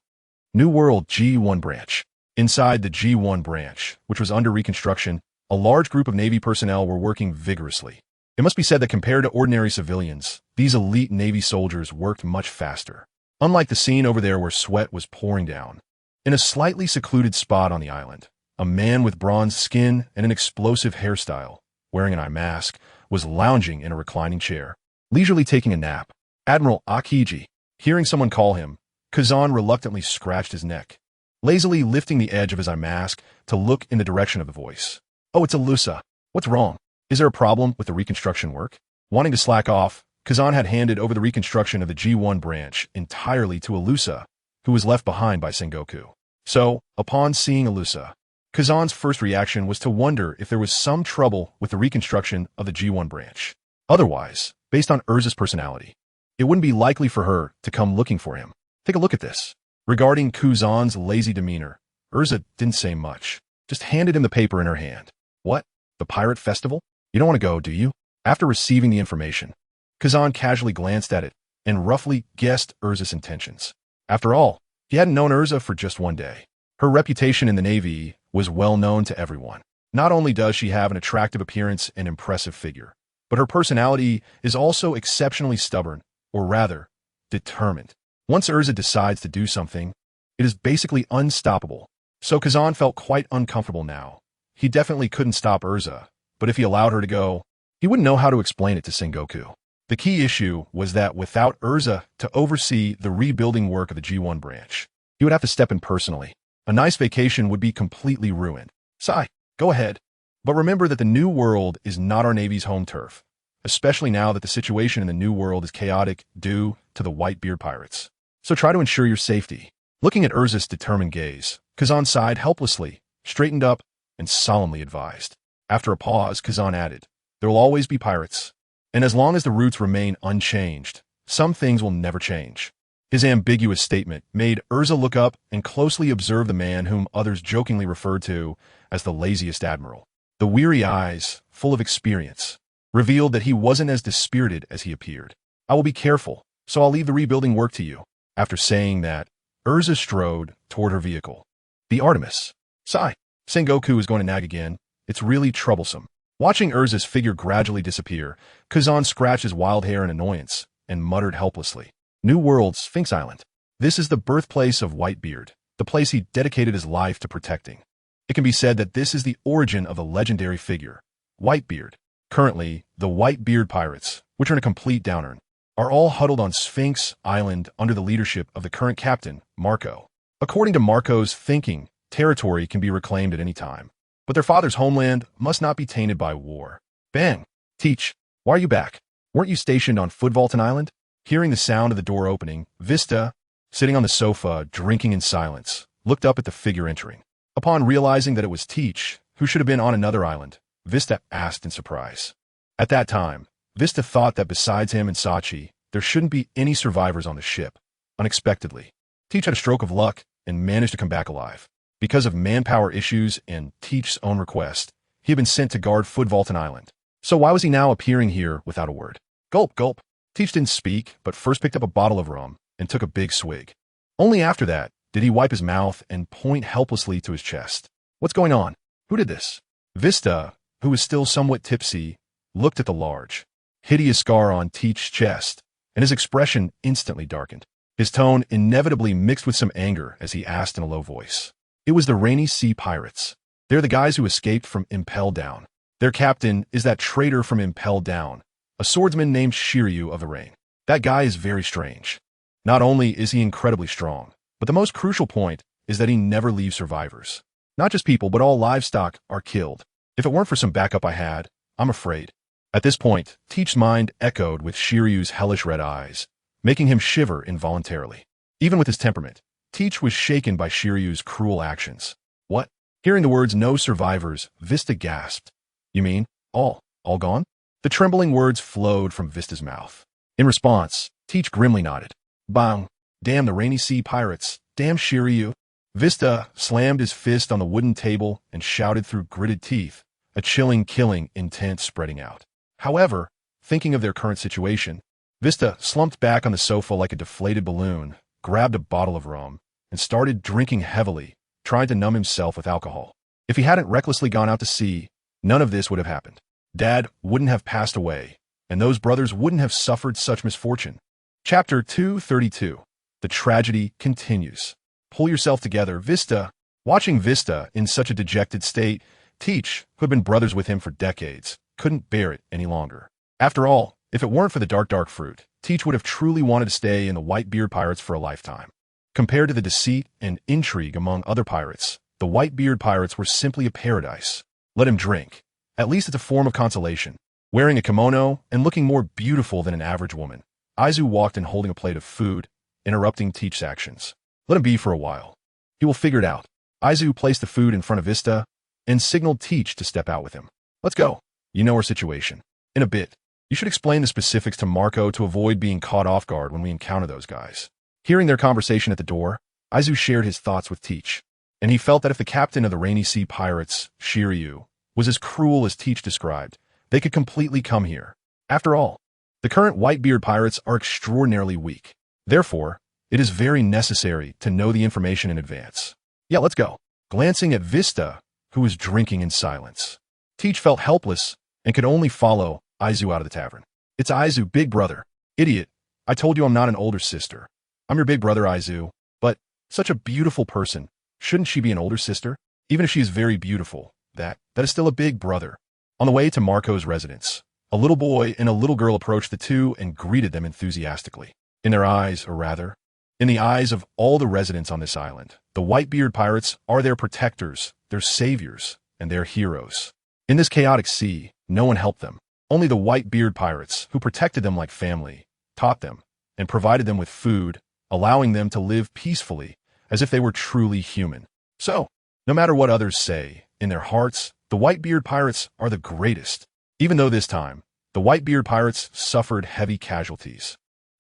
New World G1 Branch. Inside the G1 branch, which was under reconstruction, a large group of Navy personnel were working vigorously. It must be said that compared to ordinary civilians, these elite Navy soldiers worked much faster. Unlike the scene over there where sweat was pouring down. In a slightly secluded spot on the island, a man with bronze skin and an explosive hairstyle, wearing an eye mask, was lounging in a reclining chair, leisurely taking a nap. Admiral Akiji. Hearing someone call him, Kazan reluctantly scratched his neck, lazily lifting the edge of his eye mask to look in the direction of the voice. Oh, it's Alusa. What's wrong? Is there a problem with the reconstruction work? Wanting to slack off, Kazan had handed over the reconstruction of the G1 branch entirely to Alusa, who was left behind by Sengoku. So, upon seeing Alusa, Kazan's first reaction was to wonder if there was some trouble with the reconstruction of the G1 branch. Otherwise, based on Erza's personality, it wouldn't be likely for her to come looking for him. Take a look at this. Regarding Kazan's lazy demeanor, Erza didn't say much, just handed him the paper in her hand. What? The pirate festival? You don't want to go, do you? After receiving the information, Kazan casually glanced at it and roughly guessed Erza's intentions. After all, he hadn't known Erza for just one day. Her reputation in the Navy was well known to everyone. Not only does she have an attractive appearance and impressive figure, but her personality is also exceptionally stubborn, or rather, determined. Once Erza decides to do something, it is basically unstoppable. So Kazan felt quite uncomfortable now. He definitely couldn't stop Erza, but if he allowed her to go, he wouldn't know how to explain it to Sengoku. The key issue was that without Erza to oversee the rebuilding work of the G1 branch, he would have to step in personally. A nice vacation would be completely ruined. Sigh, go ahead. But remember that the New World is not our Navy's home turf, especially now that the situation in the New World is chaotic due to the Whitebeard pirates. So try to ensure your safety. Looking at Erza's determined gaze, Kazan sighed helplessly, straightened up, and solemnly advised. After a pause, Kazan added, there will always be pirates. And as long as the roots remain unchanged, some things will never change. His ambiguous statement made Erza look up and closely observe the man whom others jokingly referred to as the laziest admiral. The weary eyes, full of experience, revealed that he wasn't as dispirited as he appeared. I will be careful, so I'll leave the rebuilding work to you. After saying that, Erza strode toward her vehicle. The Artemis. Sigh. Sengoku is going to nag again. It's really troublesome. Watching Erza's figure gradually disappear, Kazan scratched his wild hair in annoyance and muttered helplessly. New World, Sphinx Island. This is the birthplace of Whitebeard, the place he dedicated his life to protecting. It can be said that this is the origin of the legendary figure, Whitebeard. Currently, the Whitebeard pirates, which are in a complete downturn, are all huddled on Sphinx Island under the leadership of the current captain, Marco. According to Marco's thinking, territory can be reclaimed at any time, but their father's homeland must not be tainted by war. Bang! Teach, why are you back? Weren't you stationed on Footvaulton Island? Hearing the sound of the door opening, Vista, sitting on the sofa, drinking in silence, looked up at the figure entering. Upon realizing that it was Teach, who should have been on another island, Vista asked in surprise. At that time, Vista thought that besides him and Sachi, there shouldn't be any survivors on the ship. Unexpectedly, Teach had a stroke of luck and managed to come back alive. Because of manpower issues and Teach's own request, he had been sent to guard Footvaulton Island. So why was he now appearing here without a word? Gulp, gulp. Teach didn't speak, but first picked up a bottle of rum and took a big swig. Only after that did he wipe his mouth and point helplessly to his chest. What's going on? Who did this? Vista, who was still somewhat tipsy, looked at the large, hideous scar on Teach's chest, and his expression instantly darkened. His tone inevitably mixed with some anger as he asked in a low voice. It was the Rainy Sea Pirates. They're the guys who escaped from Impel Down. Their captain is that traitor from Impel Down, a swordsman named Shiryu of the Rain. That guy is very strange. Not only is he incredibly strong, but the most crucial point is that he never leaves survivors. Not just people, but all livestock are killed. If it weren't for some backup I had, I'm afraid. At this point, Teach's mind echoed with Shiryu's hellish red eyes, making him shiver involuntarily. Even with his temperament, Teach was shaken by Shiryu's cruel actions. What? Hearing the words "no survivors," Vista gasped. You mean, all gone? The trembling words flowed from Vista's mouth. In response, Teach grimly nodded. Bang! Damn the Rainy Sea Pirates! Damn Shiryu! Vista slammed his fist on the wooden table and shouted through gritted teeth, a chilling, killing intent spreading out. However, thinking of their current situation, Vista slumped back on the sofa like a deflated balloon, grabbed a bottle of rum, and started drinking heavily, trying to numb himself with alcohol. If he hadn't recklessly gone out to sea, none of this would have happened. Dad wouldn't have passed away, and those brothers wouldn't have suffered such misfortune. Chapter 232. The tragedy continues. Pull yourself together, Vista. Watching Vista in such a dejected state, Teach, who had been brothers with him for decades, couldn't bear it any longer. After all, if it weren't for the dark fruit, Teach would have truly wanted to stay in the Whitebeard Pirates for a lifetime. Compared to the deceit and intrigue among other pirates, the Whitebeard Pirates were simply a paradise. Let him drink. At least it's a form of consolation. Wearing a kimono and looking more beautiful than an average woman, Aizen walked in holding a plate of food, interrupting Teach's actions. Let him be for a while. He will figure it out. Aizen placed the food in front of Vista and signaled Teach to step out with him. Let's go. You know our situation. In a bit, you should explain the specifics to Marco to avoid being caught off guard when we encounter those guys. Hearing their conversation at the door, Aizen shared his thoughts with Teach, and he felt that if the captain of the Rainy Sea Pirates, Shiryu, was as cruel as Teach described, they could completely come here. After all, the current Whitebeard Pirates are extraordinarily weak. Therefore, it is very necessary to know the information in advance. Yeah, let's go. Glancing at Vista, who was drinking in silence, Teach felt helpless and could only follow Aizen out of the tavern. It's Aizen, big brother. Idiot. I told you I'm not an older sister. I'm your big brother, Aizen. But such a beautiful person. Shouldn't she be an older sister? Even if she is very beautiful, that is still a big brother. On the way to Marco's residence, a little boy and a little girl approached the two and greeted them enthusiastically. In their eyes, or rather, in the eyes of all the residents on this island, the Whitebeard Pirates are their protectors, their saviors, and their heroes. In this chaotic sea, no one helped them. Only the Whitebeard Pirates, who protected them like family, taught them, and provided them with food, allowing them to live peacefully, as if they were truly human. So, no matter what others say, in their hearts, the Whitebeard Pirates are the greatest. Even though this time, the Whitebeard Pirates suffered heavy casualties,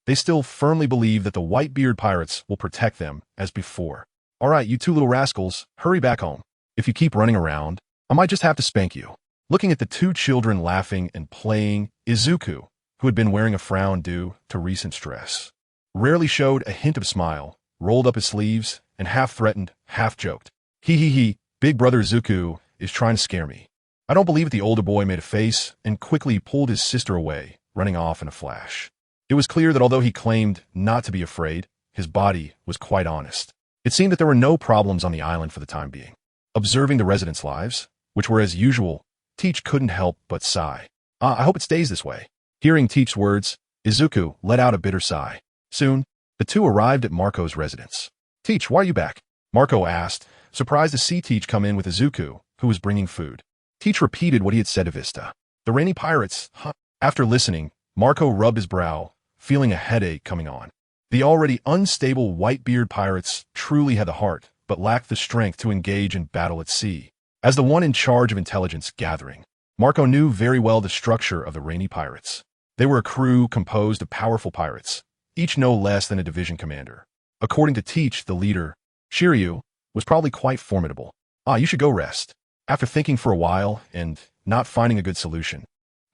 they still firmly believe that the Whitebeard Pirates will protect them as before. All right, you two little rascals, hurry back home. If you keep running around, I might just have to spank you. Looking at the two children laughing and playing, Izuku, who had been wearing a frown due to recent stress, rarely showed a hint of smile, rolled up his sleeves, and half threatened, half joked. He, big brother Izuku is trying to scare me. I don't believe it. The older boy made a face and quickly pulled his sister away, running off in a flash. It was clear that although he claimed not to be afraid, his body was quite honest. It seemed that there were no problems on the island for the time being. Observing the residents' lives, which were as usual, Teach couldn't help but sigh. I hope it stays this way. Hearing Teach's words, Izuku let out a bitter sigh. Soon, the two arrived at Marco's residence. Teach, why are you back? Marco asked, surprised to see Teach come in with Izuku, who was bringing food. Teach repeated what he had said to Vista. The Rainy Pirates, huh? After listening, Marco rubbed his brow, feeling a headache coming on. The already unstable Whitebeard Pirates truly had the heart, but lacked the strength to engage in battle at sea. As the one in charge of intelligence gathering, Marco knew very well the structure of the Rainy Pirates. They were a crew composed of powerful pirates, each no less than a division commander. According to Teach, the leader, Shiryu, was probably quite formidable. You should go rest. After thinking for a while and not finding a good solution,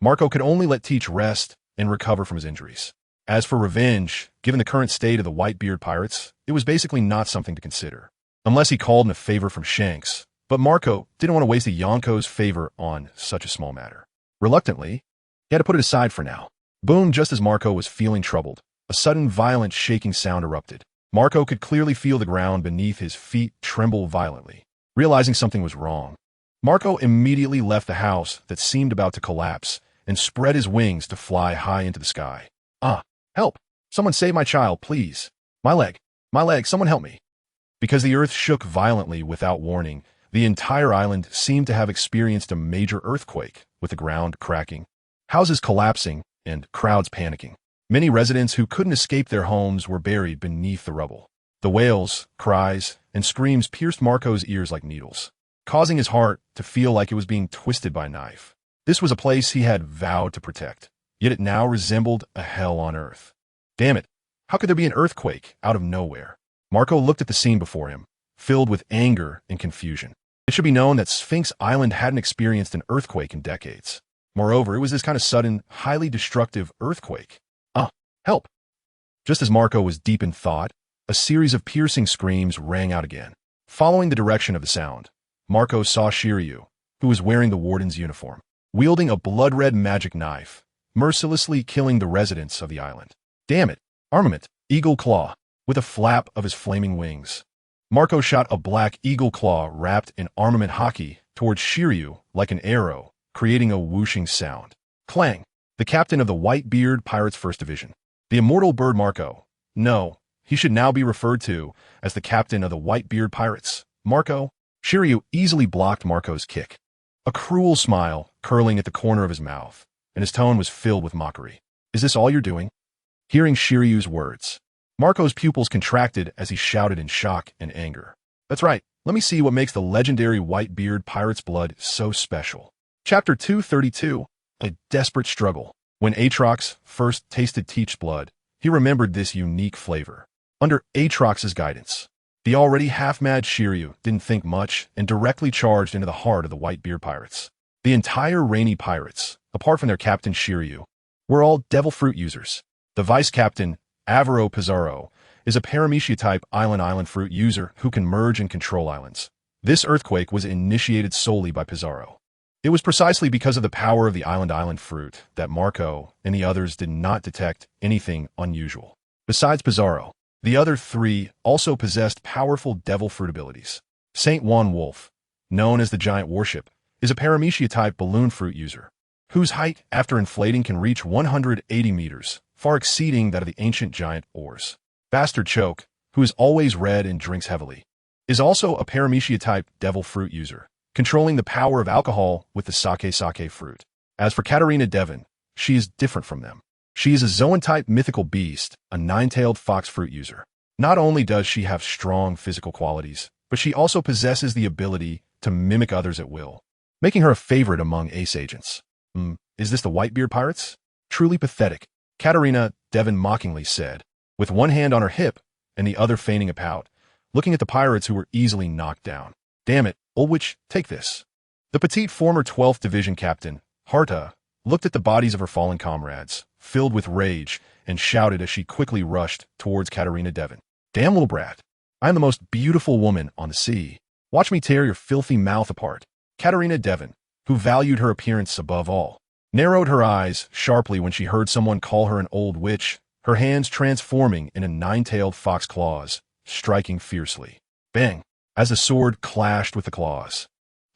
Marco could only let Teach rest and recover from his injuries. As for revenge, given the current state of the Whitebeard Pirates, it was basically not something to consider. Unless he called in a favor from Shanks, But Marco didn't want to waste a Yonko's favor on such a small matter. Reluctantly, he had to put it aside for now. Boom, just as Marco was feeling troubled, a sudden violent shaking sound erupted. Marco could clearly feel the ground beneath his feet tremble violently. Realizing something was wrong, Marco immediately left the house that seemed about to collapse and spread his wings to fly high into the sky. Ah, help! Someone save my child, please! My leg! My leg! Someone help me! Because the earth shook violently without warning, the entire island seemed to have experienced a major earthquake, with the ground cracking, houses collapsing, and crowds panicking. Many residents who couldn't escape their homes were buried beneath the rubble. The wails, cries, and screams pierced Marco's ears like needles, causing his heart to feel like it was being twisted by a knife. This was a place he had vowed to protect, yet it now resembled a hell on earth. Damn it, how could there be an earthquake out of nowhere? Marco looked at the scene before him, filled with anger and confusion. It should be known that Sphinx Island hadn't experienced an earthquake in decades. Moreover, it was this kind of sudden, highly destructive earthquake. Ah, help! Just as Marco was deep in thought, a series of piercing screams rang out again. Following the direction of the sound, Marco saw Shiryu, who was wearing the warden's uniform, wielding a blood-red magic knife, mercilessly killing the residents of the island. Damn it! Armament! Eagle Claw! With a flap of his flaming wings, Marco shot a black eagle claw wrapped in armament haki towards Shiryu like an arrow, creating a whooshing sound. Clang! The captain of the Whitebeard Pirates 1st Division. The immortal bird Marco. No, he should now be referred to as the captain of the Whitebeard Pirates. Marco. Shiryu easily blocked Marco's kick. A cruel smile curling at the corner of his mouth, and his tone was filled with mockery. Is this all you're doing? Hearing Shiryu's words, Marco's pupils contracted as he shouted in shock and anger. That's right, let me see what makes the legendary Whitebeard Pirate's blood so special. Chapter 232, A Desperate Struggle. When Aatrox first tasted Teach's blood, he remembered this unique flavor. Under Aatrox's guidance, the already half-mad Shiryu didn't think much and directly charged into the heart of the Whitebeard Pirates. The entire Rainy Pirates, apart from their captain Shiryu, were all devil fruit users. The vice-captain, Avaro Pizarro, is a Paramecia-type island fruit user who can merge and control islands. This earthquake was initiated solely by Pizarro. It was precisely because of the power of the island fruit that Marco and the others did not detect anything unusual. Besides Pizarro, the other three also possessed powerful devil fruit abilities. Saint Juan Wolf, known as the Giant Warship, is a Paramecia-type balloon fruit user, whose height after inflating can reach 180 meters, far exceeding that of the ancient giant oars. Bastard Choke, who is always red and drinks heavily, is also a Paramecia-type devil fruit user, controlling the power of alcohol with the sake fruit. As for Katarina Devon, she is different from them. She is a Zoan-type mythical beast, a nine-tailed fox fruit user. Not only does she have strong physical qualities, but she also possesses the ability to mimic others at will, making her a favorite among ace agents. Is this the Whitebeard Pirates? Truly pathetic, Katarina Devon mockingly said, with one hand on her hip and the other feigning a pout, looking at the pirates who were easily knocked down. Damn it, old witch, take this. The petite former 12th Division captain, Harta, looked at the bodies of her fallen comrades, filled with rage, and shouted as she quickly rushed towards Katarina Devon. Damn little brat. I am the most beautiful woman on the sea. Watch me tear your filthy mouth apart. Katarina Devon, who valued her appearance above all, narrowed her eyes sharply when she heard someone call her an old witch, her hands transforming into nine-tailed fox claws, striking fiercely. Bang! As the sword clashed with the claws.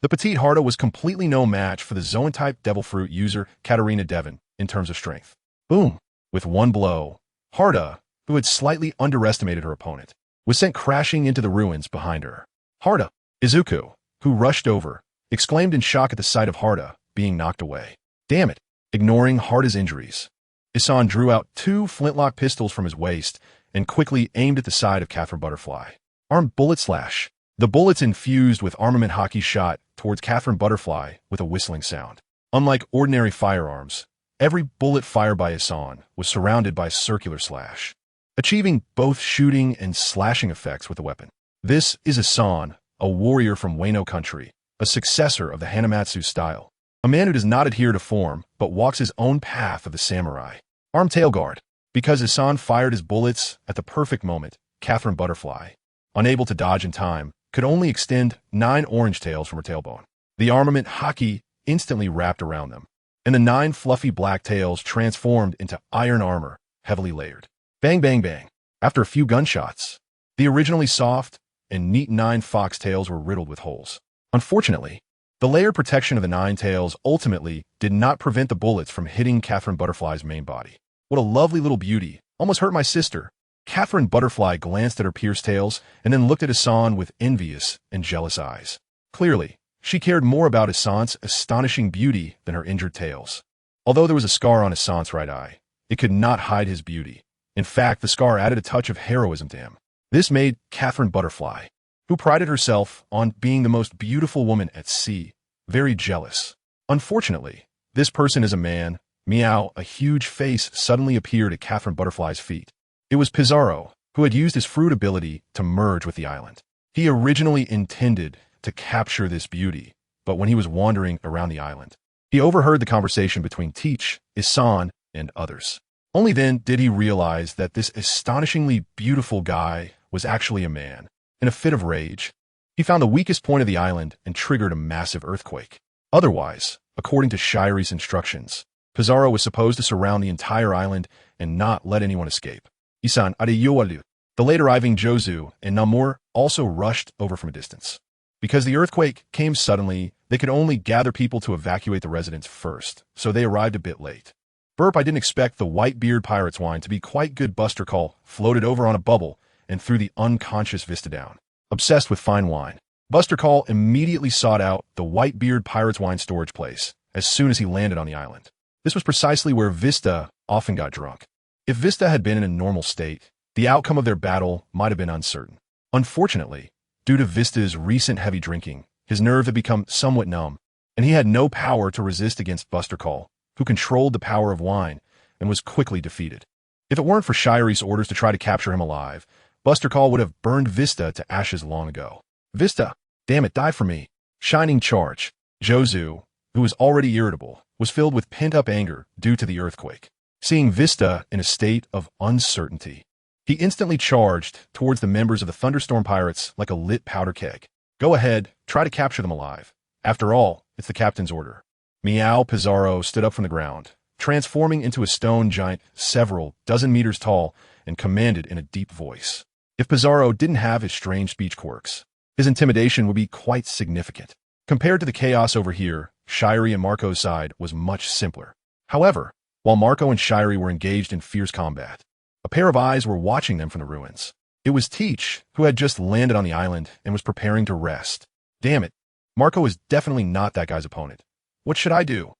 The petite Harta was completely no match for the Zoan-type devil fruit user Katarina Devon in terms of strength. Boom! With one blow, Harta, who had slightly underestimated her opponent, was sent crashing into the ruins behind her. Harta! Izuku, who rushed over, exclaimed in shock at the sight of Harta being knocked away. Damn it! Ignoring Harta's injuries, Isan drew out 2 flintlock pistols from his waist and quickly aimed at the side of Catherine Butterfly. Armed bullet slash. The bullets infused with armament haki shot towards Catherine Butterfly with a whistling sound. Unlike ordinary firearms, every bullet fired by Isan was surrounded by a circular slash, achieving both shooting and slashing effects with the weapon. This is Isan, a warrior from Wano country, a successor of the Hanamatsu style. A man who does not adhere to form, but walks his own path of the samurai. Armed tail guard. Because Isan fired his bullets at the perfect moment, Catherine Butterfly, unable to dodge in time, could only extend 9 orange tails from her tailbone. The armament haki instantly wrapped around them, and the 9 fluffy black tails transformed into iron armor, heavily layered. Bang, bang, bang. After a few gunshots, the originally soft and neat 9 fox tails were riddled with holes. Unfortunately, the layered protection of the 9 tails ultimately did not prevent the bullets from hitting Catherine Butterfly's main body. What a lovely little beauty. Almost hurt my sister. Catherine Butterfly glanced at her pierced tails and then looked at Hassan with envious and jealous eyes. Clearly, she cared more about Hassan's astonishing beauty than her injured tails. Although there was a scar on Hassan's right eye, it could not hide his beauty. In fact, the scar added a touch of heroism to him. This made Catherine Butterfly, who prided herself on being the most beautiful woman at sea, very jealous. Unfortunately, this person is a man. Meow, a huge face suddenly appeared at Catherine Butterfly's feet. It was Pizarro, who had used his fruit ability to merge with the island. He originally intended to capture this beauty, but when he was wandering around the island, he overheard the conversation between Teach, Isan, and others. Only then did he realize that this astonishingly beautiful guy was actually a man. In a fit of rage, he found the weakest point of the island and triggered a massive earthquake. Otherwise, according to Shiri's instructions, Pizarro was supposed to surround the entire island and not let anyone escape. Isan Adeyoalu. The late arriving Jozu and Namor also rushed over from a distance. Because the earthquake came suddenly, they could only gather people to evacuate the residents first, so they arrived a bit late. Burp, I didn't expect the Whitebeard Pirate's wine to be quite good. Buster Call floated over on a bubble and threw the unconscious Vista down. Obsessed with fine wine, Buster Call immediately sought out the Whitebeard Pirate's wine storage place as soon as he landed on the island. This was precisely where Vista often got drunk. If Vista had been in a normal state, the outcome of their battle might have been uncertain. Unfortunately, due to Vista's recent heavy drinking, his nerves had become somewhat numb, and he had no power to resist against Buster Call, who controlled the power of wine and was quickly defeated. If it weren't for Shiri's orders to try to capture him alive, Buster Call would have burned Vista to ashes long ago. Vista, damn it, die for me. Shining charge. Jozu, who was already irritable, was filled with pent-up anger due to the earthquake. Seeing Vista in a state of uncertainty, he instantly charged towards the members of the Thunderstorm Pirates like a lit powder keg. Go ahead, try to capture them alive. After all, it's the captain's order. Meow Pizarro stood up from the ground, transforming into a stone giant several dozen meters tall, and commanded in a deep voice. If Pizarro didn't have his strange speech quirks, his intimidation would be quite significant. Compared to the chaos over here, Shiri and Marco's side was much simpler. However, while Marco and Shiri were engaged in fierce combat, a pair of eyes were watching them from the ruins. It was Teach, who had just landed on the island and was preparing to rest. Damn it, Marco is definitely not that guy's opponent. What should I do?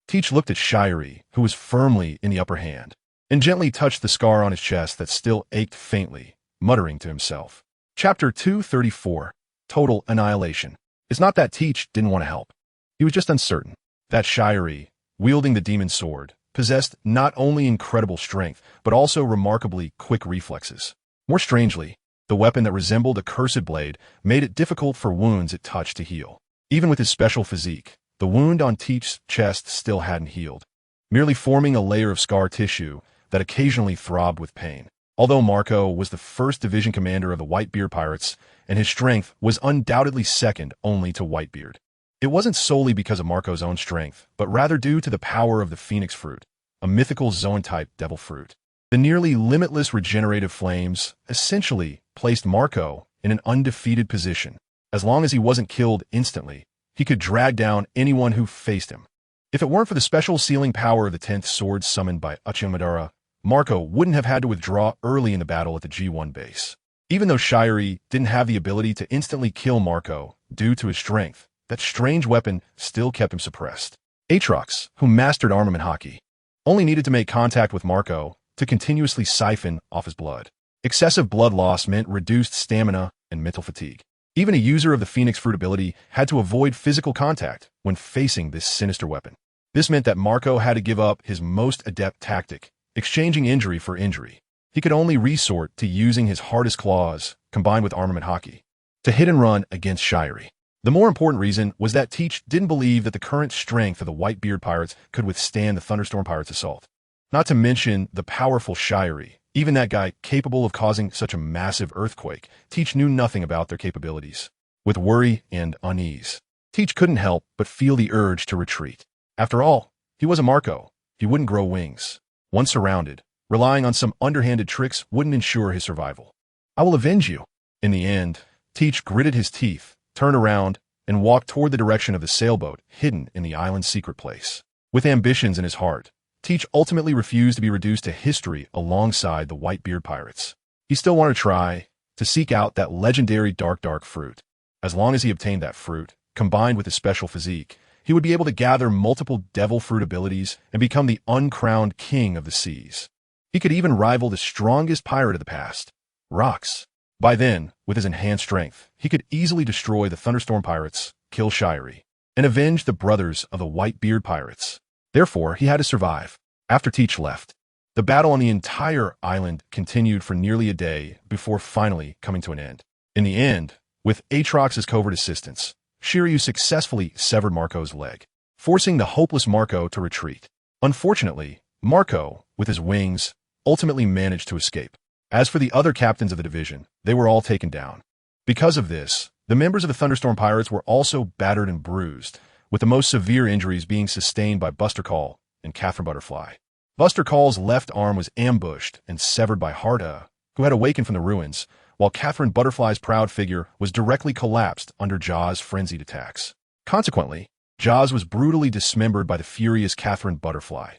Teach looked at Shiri, who was firmly in the upper hand, and gently touched the scar on his chest that still ached faintly, muttering to himself. Chapter 234. Total Annihilation. It's not that Teach didn't want to help. He was just uncertain. That Shiri, wielding the demon sword, possessed not only incredible strength, but also remarkably quick reflexes. More strangely, the weapon that resembled a cursed blade made it difficult for wounds it touched to heal. Even with his special physique, the wound on Teach's chest still hadn't healed, merely forming a layer of scar tissue that occasionally throbbed with pain. Although Marco was the first division commander of the Whitebeard Pirates, and his strength was undoubtedly second only to Whitebeard, it wasn't solely because of Marco's own strength, but rather due to the power of the Phoenix Fruit, a mythical Zoan-type devil fruit. The nearly limitless regenerative flames essentially placed Marco in an undefeated position. As long as he wasn't killed instantly, he could drag down anyone who faced him. If it weren't for the special sealing power of the 10th sword summoned by Uchiha Madara, Marco wouldn't have had to withdraw early in the battle at the G1 base. Even though Shiri didn't have the ability to instantly kill Marco due to his strength, that strange weapon still kept him suppressed. Aatrox, who mastered armament haki, only needed to make contact with Marco to continuously siphon off his blood. Excessive blood loss meant reduced stamina and mental fatigue. Even a user of the Phoenix Fruit ability had to avoid physical contact when facing this sinister weapon. This meant that Marco had to give up his most adept tactic, exchanging injury for injury. He could only resort to using his hardest claws, combined with armament haki, to hit and run against Shiri. The more important reason was that Teach didn't believe that the current strength of the Whitebeard Pirates could withstand the Thunderstorm Pirates' assault. Not to mention the powerful Shiri, even that guy capable of causing such a massive earthquake. Teach knew nothing about their capabilities. with worry and unease. Teach couldn't help but feel the urge to retreat. After all, he was a Marco. He wouldn't grow wings. Once surrounded, relying on some underhanded tricks wouldn't ensure his survival. I will avenge you. In the end, Teach gritted his teeth, turned around, and walked toward the direction of the sailboat hidden in the island's secret place. With ambitions in his heart, Teach ultimately refused to be reduced to history alongside the Whitebeard pirates. He still wanted to try to seek out that legendary dark fruit. As long as he obtained that fruit, combined with his special physique, he would be able to gather multiple devil fruit abilities and become the uncrowned king of the seas. He could even rival the strongest pirate of the past, Rox. By then, with his enhanced strength, he could easily destroy the Thunderstorm pirates, kill Shirey, and avenge the brothers of the Whitebeard pirates. Therefore, he had to survive. After Teach left, the battle on the entire island continued for nearly a day before finally coming to an end. In the end, with Aatrox's covert assistance, Shiryu successfully severed Marco's leg, forcing the hopeless Marco to retreat. Unfortunately, Marco, with his wings, ultimately managed to escape. As for the other captains of the division, they were all taken down. Because of this, the members of the Thunderstorm Pirates were also battered and bruised, with the most severe injuries being sustained by Buster Call and Catherine Butterfly. Buster Call's left arm was ambushed and severed by Harda, who had awakened from the ruins, while Catherine Butterfly's proud figure was directly collapsed under Jaw's frenzied attacks. Consequently, Jaws was brutally dismembered by the furious Catherine Butterfly.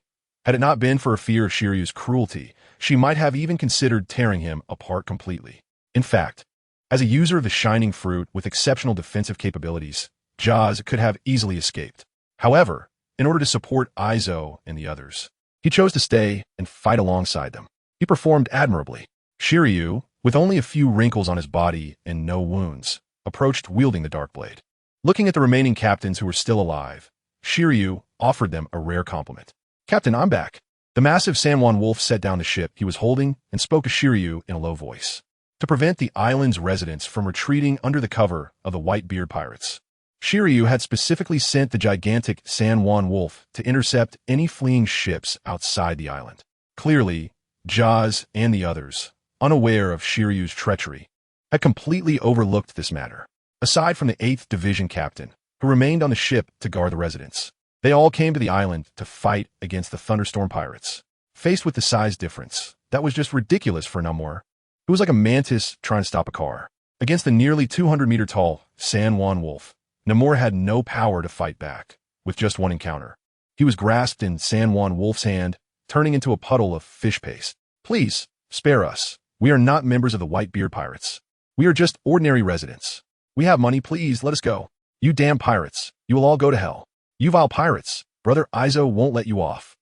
Had it not been for a fear of Shiryu's cruelty, she might have even considered tearing him apart completely. In fact, as a user of the Shining Fruit with exceptional defensive capabilities, Jaws could have easily escaped. However, in order to support Izo and the others, he chose to stay and fight alongside them. He performed admirably. Shiryu, with only a few wrinkles on his body and no wounds, approached wielding the Dark Blade. Looking at the remaining captains who were still alive, Shiryu offered them a rare compliment. "Captain, I'm back." The massive San Juan wolf set down the ship he was holding and spoke to Shiryu in a low voice. To prevent the island's residents from retreating under the cover of the Whitebeard pirates, Shiryu had specifically sent the gigantic San Juan wolf to intercept any fleeing ships outside the island. Clearly, Jaws and the others, unaware of Shiryu's treachery, had completely overlooked this matter. Aside from the 8th Division captain, who remained on the ship to guard the residents, they all came to the island to fight against the Thunderstorm pirates. Faced with the size difference, that was just ridiculous for Namor. It was like a mantis trying to stop a car. Against the nearly 200-meter-tall San Juan wolf, Namor had no power to fight back. With just one encounter, he was grasped in San Juan wolf's hand, turning into a puddle of fish paste. "Please, spare us. We are not members of the Whitebeard pirates. We are just ordinary residents. We have money, please let us go. You damn pirates, you will all go to hell. You vile pirates, Brother Izo won't let you off."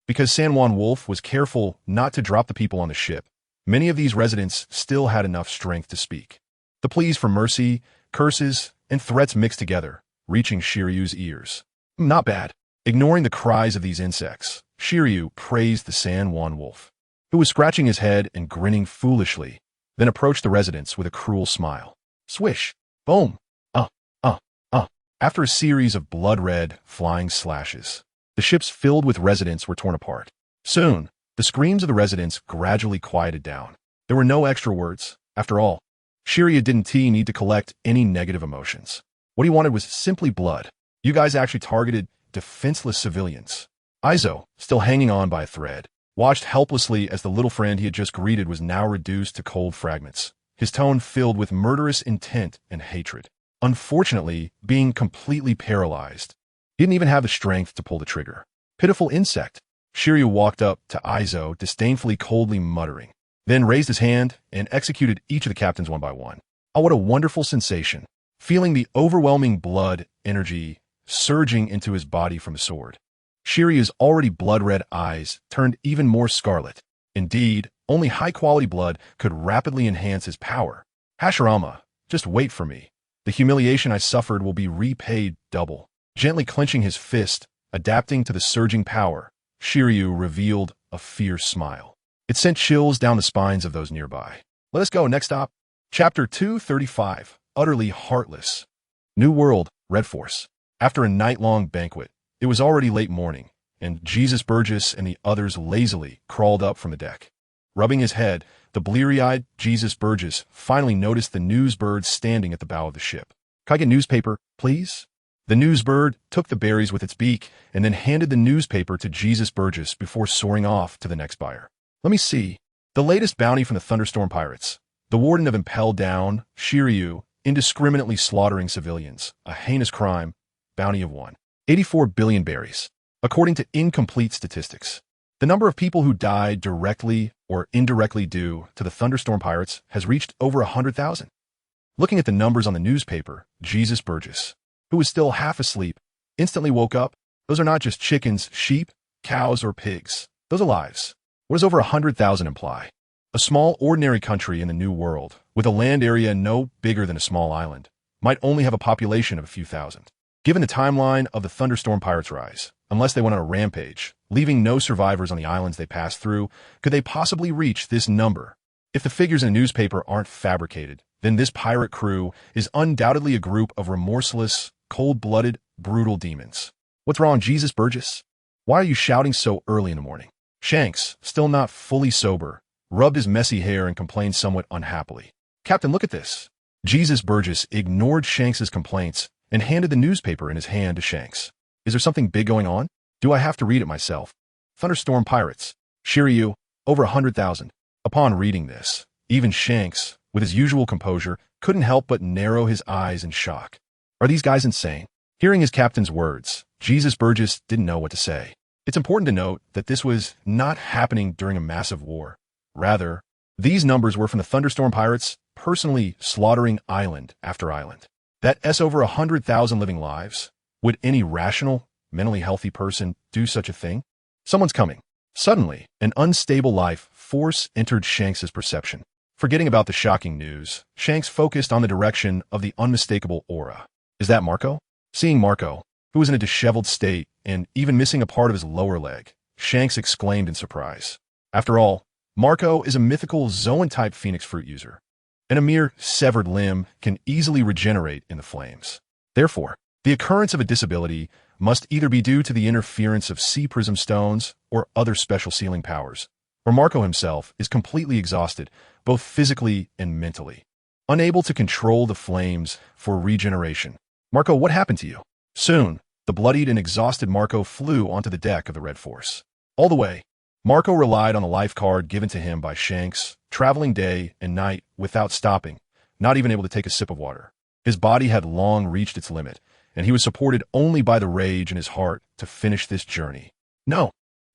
Because San Juan wolf was careful not to drop the people on the ship, many of these residents still had enough strength to speak. The pleas for mercy, curses, and threats mixed together, reaching Shiryu's ears. Not bad. Ignoring the cries of these insects, Shiryu praised the San Juan wolf, who was scratching his head and grinning foolishly, then approached the residents with a cruel smile. Swish! Boom! After a series of blood-red, flying slashes, the ships filled with residents were torn apart. Soon, the screams of the residents gradually quieted down. There were no extra words. After all, Shiryu didn't need to collect any negative emotions. What he wanted was simply blood. You guys actually targeted defenseless civilians. Izo, still hanging on by a thread, watched helplessly as the little friend he had just greeted was now reduced to cold fragments, his tone filled with murderous intent and hatred. Unfortunately, being completely paralyzed, he didn't even have the strength to pull the trigger. Pitiful insect. Shiryu walked up to Izo, disdainfully coldly muttering, then raised his hand and executed each of the captains one by one. Oh, what a wonderful sensation. Feeling the overwhelming blood energy surging into his body from the sword, Shiryu's already blood-red eyes turned even more scarlet. Indeed, only high-quality blood could rapidly enhance his power. Hashirama, just wait for me. The humiliation I suffered will be repaid double. Gently clenching his fist, adapting to the surging power, Shiryu revealed a fierce smile. It sent chills down the spines of those nearby. Let us go, next stop. Chapter 235, Utterly Heartless. New World, Red Force. After a night-long banquet, it was already late morning, and Jesus Burgess and the others lazily crawled up from the deck. Rubbing his head, the bleary-eyed Jesus Burgess finally noticed the newsbird standing at the bow of the ship. Can I get newspaper, please? The newsbird took the berries with its beak and then handed the newspaper to Jesus Burgess before soaring off to the next buyer. Let me see. The latest bounty from the Thunderstorm Pirates. The warden of Impel Down, Shiryu, indiscriminately slaughtering civilians. A heinous crime. Bounty of 84 billion berries. According to incomplete statistics, the number of people who died directly or indirectly due to the Thunderstorm Pirates has reached over 100,000. Looking at the numbers on the newspaper, Jesus Burgess, who was still half asleep, instantly woke up. Those are not just chickens, sheep, cows, or pigs. Those are lives. What does over 100,000 imply? A small, ordinary country in the New World, with a land area no bigger than a small island, might only have a population of a few thousand. Given the timeline of the Thunderstorm Pirates' rise, unless they went on a rampage, leaving no survivors on the islands they passed through, could they possibly reach this number? If the figures in the newspaper aren't fabricated, then this pirate crew is undoubtedly a group of remorseless, cold-blooded, brutal demons. What's wrong, Jesus Burgess? Why are you shouting so early in the morning? Shanks, still not fully sober, rubbed his messy hair and complained somewhat unhappily. Captain, look at this. Jesus Burgess ignored Shanks's complaints and handed the newspaper in his hand to Shanks. Is there something big going on? Do I have to read it myself? Thunderstorm Pirates. Shiryu, over 100,000. Upon reading this, even Shanks, with his usual composure, couldn't help but narrow his eyes in shock. Are these guys insane? Hearing his captain's words, Jesus Burgess didn't know what to say. It's important to note that this was not happening during a massive war. Rather, these numbers were from the Thunderstorm Pirates personally slaughtering island after island. That's over 100,000 living lives. Would any rational, mentally healthy person do such a thing? Someone's coming. Suddenly, an unstable life force entered Shanks's perception. Forgetting about the shocking news, Shanks focused on the direction of the unmistakable aura. Is that Marco? Seeing Marco, who was in a disheveled state and even missing a part of his lower leg, Shanks exclaimed in surprise. After all, Marco is a mythical Zoan-type phoenix fruit user, and a mere severed limb can easily regenerate in the flames. Therefore, the occurrence of a disability must either be due to the interference of sea prism stones or other special sealing powers, or Marco himself is completely exhausted, both physically and mentally, unable to control the flames for regeneration. Marco, what happened to you? Soon, the bloodied and exhausted Marco flew onto the deck of the Red Force. All the way, Marco relied on the life card given to him by Shanks, traveling day and night without stopping, not even able to take a sip of water. His body had long reached its limit, and he was supported only by the rage in his heart to finish this journey. No,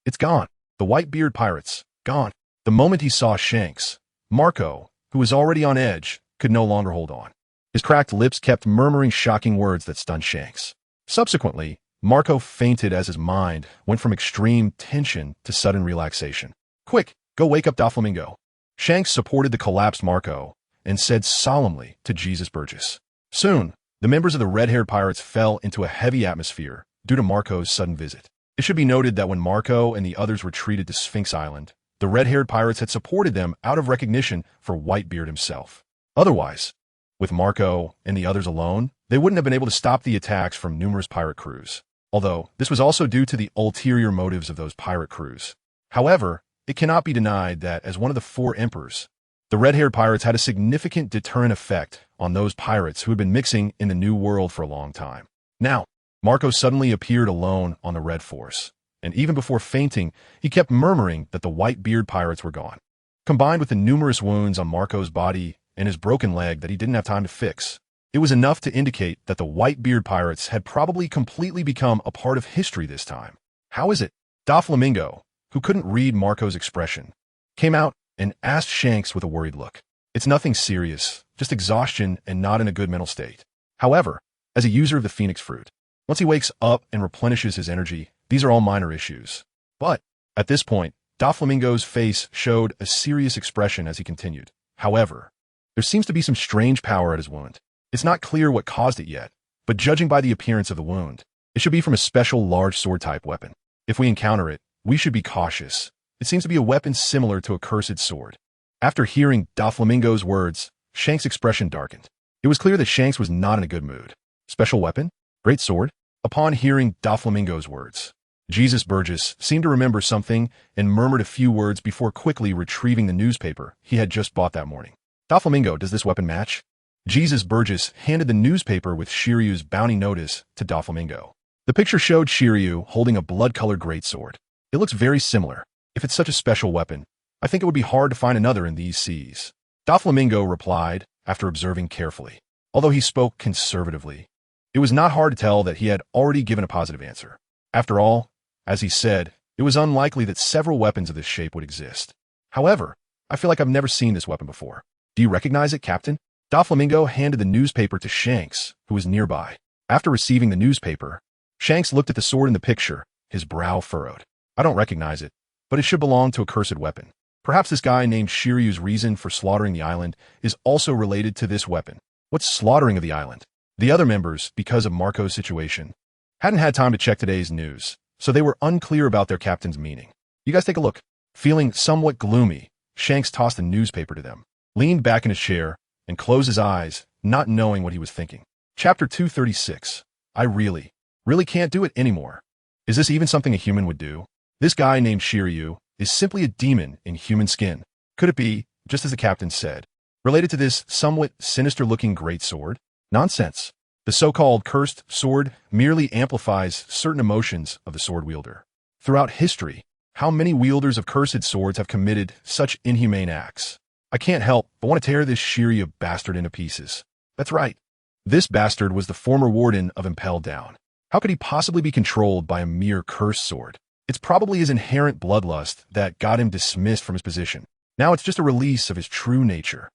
it's gone. The Whitebeard pirates, gone. The moment he saw Shanks, Marco, who was already on edge, could no longer hold on. His cracked lips kept murmuring shocking words that stunned Shanks. Subsequently, Marco fainted as his mind went from extreme tension to sudden relaxation. Quick, go wake up Doflamingo. Shanks supported the collapsed Marco and said solemnly to Jesus Burgess. Soon, the members of the red-haired pirates fell into a heavy atmosphere due to Marco's sudden visit. It should be noted that when Marco and the others retreated to Sphinx Island, the red-haired pirates had supported them out of recognition for Whitebeard himself. Otherwise, with Marco and the others alone, they wouldn't have been able to stop the attacks from numerous pirate crews, although this was also due to the ulterior motives of those pirate crews. However, it cannot be denied that as one of the four emperors, the red-haired pirates had a significant deterrent effect on those pirates who had been mixing in the New World for a long time. Now, Marco suddenly appeared alone on the Red Force, and even before fainting, he kept murmuring that the Whitebeard pirates were gone. Combined with the numerous wounds on Marco's body and his broken leg that he didn't have time to fix, it was enough to indicate that the Whitebeard pirates had probably completely become a part of history this time. How is it? Doflamingo, who couldn't read Marco's expression, came out and asked Shanks with a worried look. It's nothing serious, just exhaustion and not in a good mental state. However, as a user of the Phoenix Fruit, once he wakes up and replenishes his energy, these are all minor issues. But, at this point, Doflamingo's face showed a serious expression as he continued. However, there seems to be some strange power at his wound. It's not clear what caused it yet, but judging by the appearance of the wound, it should be from a special large sword-type weapon. If we encounter it, we should be cautious. It seems to be a weapon similar to a cursed sword. After hearing Doflamingo's words, Shanks' expression darkened. It was clear that Shanks was not in a good mood. Special weapon? Great sword? Upon hearing Doflamingo's words, Jesus Burgess seemed to remember something and murmured a few words before quickly retrieving the newspaper he had just bought that morning. Doflamingo, does this weapon match? Jesus Burgess handed the newspaper with Shiryu's bounty notice to Doflamingo. The picture showed Shiryu holding a blood-colored greatsword. It looks very similar. If it's such a special weapon, I think it would be hard to find another in these seas. Doflamingo replied, after observing carefully. Although he spoke conservatively, it was not hard to tell that he had already given a positive answer. After all, as he said, it was unlikely that several weapons of this shape would exist. However, I feel like I've never seen this weapon before. Do you recognize it, Captain? Doflamingo handed the newspaper to Shanks, who was nearby. After receiving the newspaper, Shanks looked at the sword in the picture, his brow furrowed. I don't recognize it, but it should belong to a cursed weapon. Perhaps this guy named Shiryu's reason for slaughtering the island is also related to this weapon. What's slaughtering of the island? The other members, because of Marco's situation, hadn't had time to check today's news, so they were unclear about their captain's meaning. You guys take a look. Feeling somewhat gloomy, Shanks tossed the newspaper to them, leaned back in his chair, and closed his eyes, not knowing what he was thinking. Chapter 236. I really can't do it anymore. Is this even something a human would do? This guy named Shiryu is simply a demon in human skin. Could it be, just as the captain said, related to this somewhat sinister-looking greatsword? Nonsense. The so-called cursed sword merely amplifies certain emotions of the sword wielder. Throughout history, how many wielders of cursed swords have committed such inhumane acts? I can't help but want to tear this Shiryu bastard into pieces. That's right. This bastard was the former warden of Impel Down. How could he possibly be controlled by a mere cursed sword? It's probably his inherent bloodlust that got him dismissed from his position. Now it's just a release of his true nature.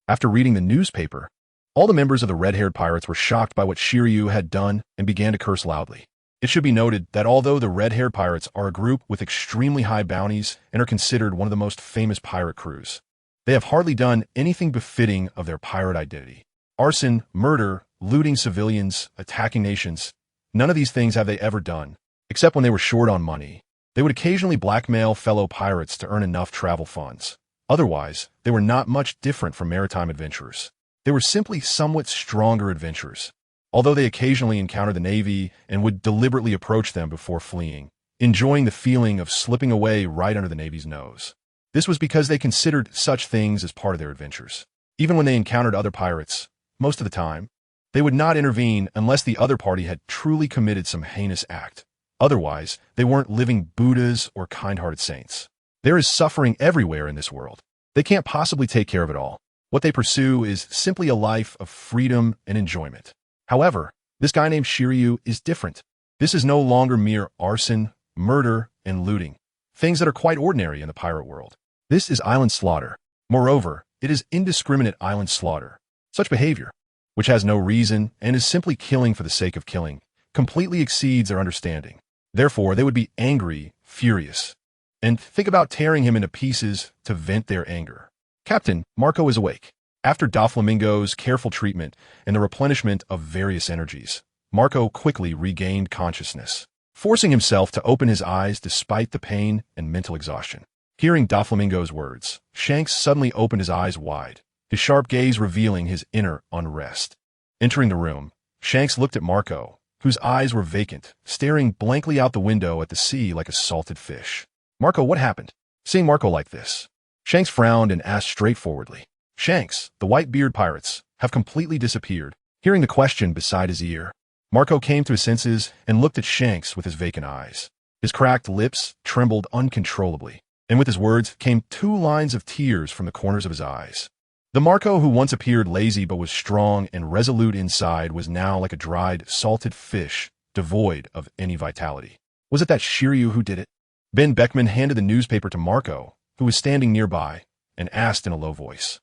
After reading the newspaper, all the members of the red-haired pirates were shocked by what Shiryu had done and began to curse loudly. It should be noted that although the red-haired pirates are a group with extremely high bounties and are considered one of the most famous pirate crews, they have hardly done anything befitting of their pirate identity. Arson, murder, looting civilians, attacking nations, none of these things have they ever done, except when they were short on money. They would occasionally blackmail fellow pirates to earn enough travel funds. Otherwise, they were not much different from maritime adventurers. They were simply somewhat stronger adventurers, although they occasionally encountered the Navy and would deliberately approach them before fleeing, enjoying the feeling of slipping away right under the Navy's nose. This was because they considered such things as part of their adventures. Even when they encountered other pirates, most of the time, they would not intervene unless the other party had truly committed some heinous act. Otherwise, they weren't living Buddhas or kind-hearted saints. There is suffering everywhere in this world. They can't possibly take care of it all. What they pursue is simply a life of freedom and enjoyment. However, this guy named Shiryu is different. This is no longer mere arson, murder, and looting, things that are quite ordinary in the pirate world. This is island slaughter. Moreover, it is indiscriminate island slaughter. Such behavior, which has no reason and is simply killing for the sake of killing, completely exceeds their understanding. Therefore, they would be angry, furious, and think about tearing him into pieces to vent their anger. Captain, Marco is awake. After Doflamingo's careful treatment and the replenishment of various energies, Marco quickly regained consciousness, forcing himself to open his eyes despite the pain and mental exhaustion. Hearing Doflamingo's words, Shanks suddenly opened his eyes wide, his sharp gaze revealing his inner unrest. Entering the room, Shanks looked at Marco, whose eyes were vacant, staring blankly out the window at the sea like a salted fish. Marco, what happened? Seeing Marco like this, Shanks frowned and asked straightforwardly. Shanks, the white-beard pirates, have completely disappeared. Hearing the question beside his ear, Marco came to his senses and looked at Shanks with his vacant eyes. His cracked lips trembled uncontrollably, and with his words came 2 lines of tears from the corners of his eyes. The Marco who once appeared lazy but was strong and resolute inside was now like a dried, salted fish, devoid of any vitality. Was it that Shiryu who did it? Ben Beckman handed the newspaper to Marco, who was standing nearby, and asked in a low voice.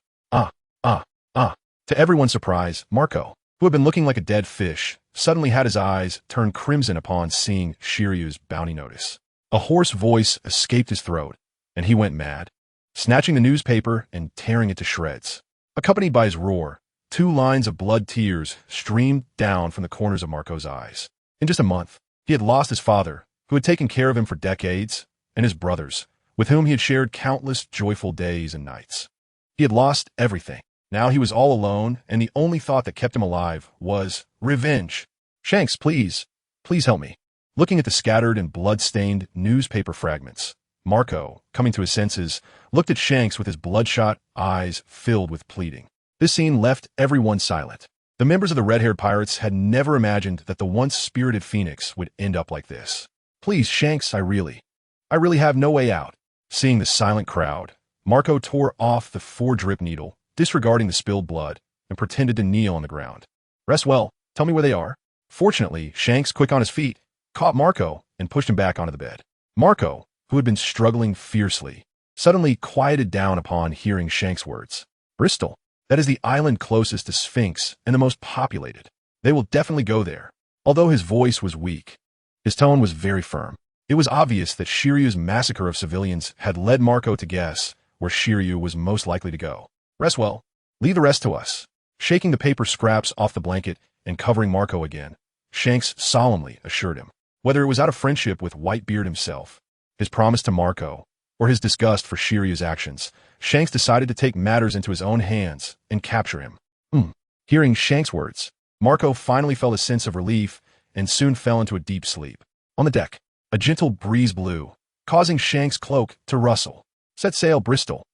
To everyone's surprise, Marco, who had been looking like a dead fish, suddenly had his eyes turn crimson upon seeing Shiryu's bounty notice. A hoarse voice escaped his throat, and he went mad, snatching the newspaper and tearing it to shreds. Accompanied by his roar, 2 lines of blood tears streamed down from the corners of Marco's eyes. In just a month, he had lost his father, who had taken care of him for decades, and his brothers, with whom he had shared countless joyful days and nights. He had lost everything. Now he was all alone, and the only thought that kept him alive was revenge. Shanks, please help me. Looking at the scattered and blood-stained newspaper fragments, Marco, coming to his senses, looked at Shanks with his bloodshot eyes filled with pleading. This scene left everyone silent. The members of the red-haired pirates had never imagined that the once spirited Phoenix would end up like this. Please, Shanks, I really have no way out. Seeing the silent crowd, Marco tore off the 4-drip needle, disregarding the spilled blood, and pretended to kneel on the ground. Rest well, tell me where they are. Fortunately, Shanks, quick on his feet, caught Marco and pushed him back onto the bed. Marco, who had been struggling fiercely, suddenly quieted down upon hearing Shanks' words. Bristol, that is the island closest to Sphinx and the most populated. They will definitely go there. Although his voice was weak, his tone was very firm. It was obvious that Shiryu's massacre of civilians had led Marco to guess where Shiryu was most likely to go. Rest well. Leave the rest to us. Shaking the paper scraps off the blanket and covering Marco again, Shanks solemnly assured him. Whether it was out of friendship with Whitebeard himself, his promise to Marco, or his disgust for Shiryu's actions, Shanks decided to take matters into his own hands and capture him. Hearing Shanks' words, Marco finally felt a sense of relief and soon fell into a deep sleep. On the deck, a gentle breeze blew, causing Shanks' cloak to rustle. Set sail, Bristol.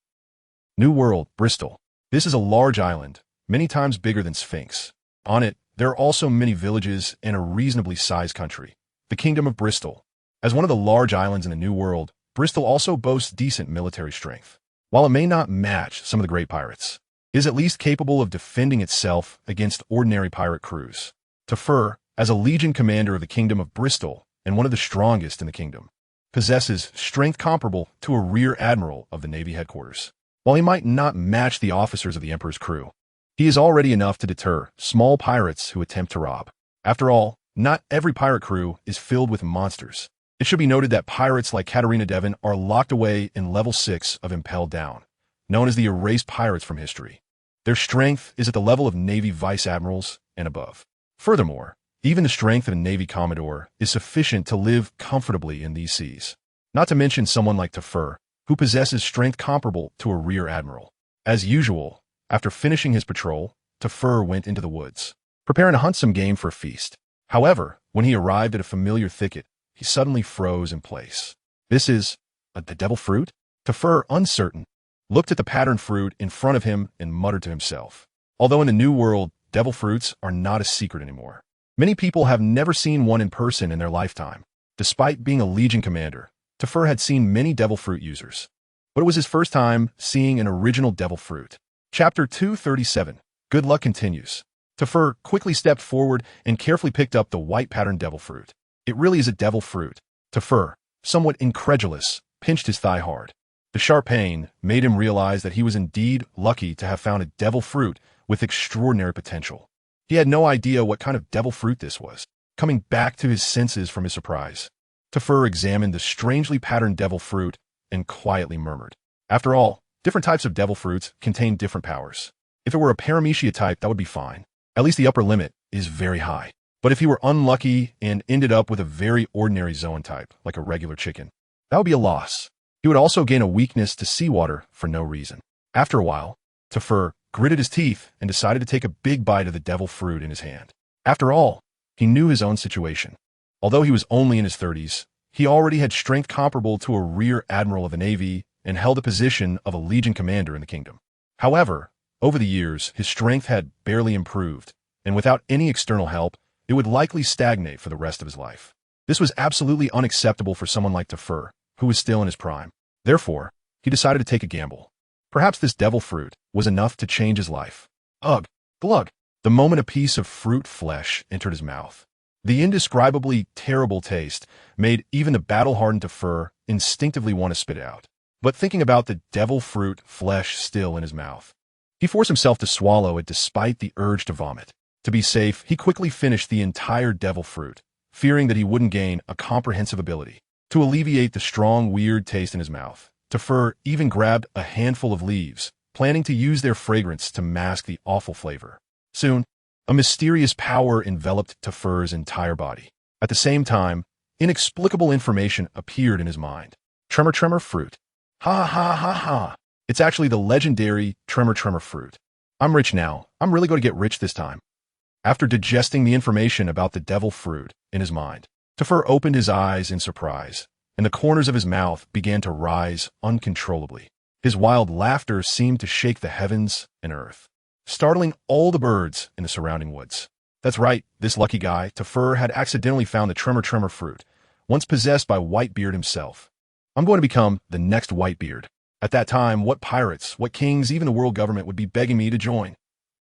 New World, Bristol. This is a large island, many times bigger than Sphinx. On it, there are also many villages and a reasonably sized country, the Kingdom of Bristol. As one of the large islands in the New World, Bristol also boasts decent military strength. While it may not match some of the great pirates, it is at least capable of defending itself against ordinary pirate crews. Tefur, as a legion commander of the Kingdom of Bristol and one of the strongest in the kingdom, possesses strength comparable to a rear admiral of the Navy headquarters. While he might not match the officers of the Emperor's crew, he is already enough to deter small pirates who attempt to rob. After all, not every pirate crew is filled with monsters. It should be noted that pirates like Katarina Devon are locked away in level 6 of Impelled Down, known as the erased pirates from history. Their strength is at the level of Navy vice admirals and above. Furthermore, even the strength of a Navy commodore is sufficient to live comfortably in these seas. Not to mention someone like Tefur, who possesses strength comparable to a rear admiral. As usual, after finishing his patrol, Tefur went into the woods, preparing to hunt some game for a feast. However, when he arrived at a familiar thicket, he suddenly froze in place. This is the devil fruit? Tefur, uncertain, looked at the patterned fruit in front of him and muttered to himself. Although in the New World, devil fruits are not a secret anymore. Many people have never seen one in person in their lifetime. Despite being a Legion commander, Tefur had seen many devil fruit users. But it was his first time seeing an original devil fruit. Chapter 237. Good luck continues. Tefur quickly stepped forward and carefully picked up the white patterned devil fruit. It really is a devil fruit. Tefur, somewhat incredulous, pinched his thigh hard. The sharp pain made him realize that he was indeed lucky to have found a devil fruit with extraordinary potential. He had no idea what kind of devil fruit this was. Coming back to his senses from his surprise, Tefur examined the strangely patterned devil fruit and quietly murmured. After all, different types of devil fruits contain different powers. If it were a paramecia type, that would be fine. At least the upper limit is very high. But if he were unlucky and ended up with a very ordinary zoan type, like a regular chicken, that would be a loss. He would also gain a weakness to seawater for no reason. After a while, Tefur gritted his teeth and decided to take a big bite of the devil fruit in his hand. After all, he knew his own situation. Although he was only in his 30s, he already had strength comparable to a rear admiral of the Navy and held the position of a Legion commander in the kingdom. However, over the years, his strength had barely improved, and without any external help, it would likely stagnate for the rest of his life. This was absolutely unacceptable for someone like Tefur, who was still in his prime. Therefore, he decided to take a gamble. Perhaps this devil fruit was enough to change his life. Ugh, glug. The moment a piece of fruit flesh entered his mouth, the indescribably terrible taste made even the battle-hardened Tefur instinctively want to spit it out. But thinking about the devil fruit flesh still in his mouth, he forced himself to swallow it despite the urge to vomit. To be safe, he quickly finished the entire devil fruit, fearing that he wouldn't gain a comprehensive ability. To alleviate the strong, weird taste in his mouth, Tefur even grabbed a handful of leaves, planning to use their fragrance to mask the awful flavor. Soon, a mysterious power enveloped Tefur's entire body. At the same time, inexplicable information appeared in his mind. Tremor fruit. Ha ha ha ha. It's actually the legendary tremor fruit. I'm rich now. I'm really going to get rich this time. After digesting the information about the devil fruit in his mind, Tefur opened his eyes in surprise, and the corners of his mouth began to rise uncontrollably. His wild laughter seemed to shake the heavens and earth. startling all the birds in the surrounding woods. That's right, this lucky guy, Tefur, had accidentally found the Tremor fruit, once possessed by Whitebeard himself. I'm going to become the next Whitebeard. At that time, what pirates, what kings, even the world government would be begging me to join?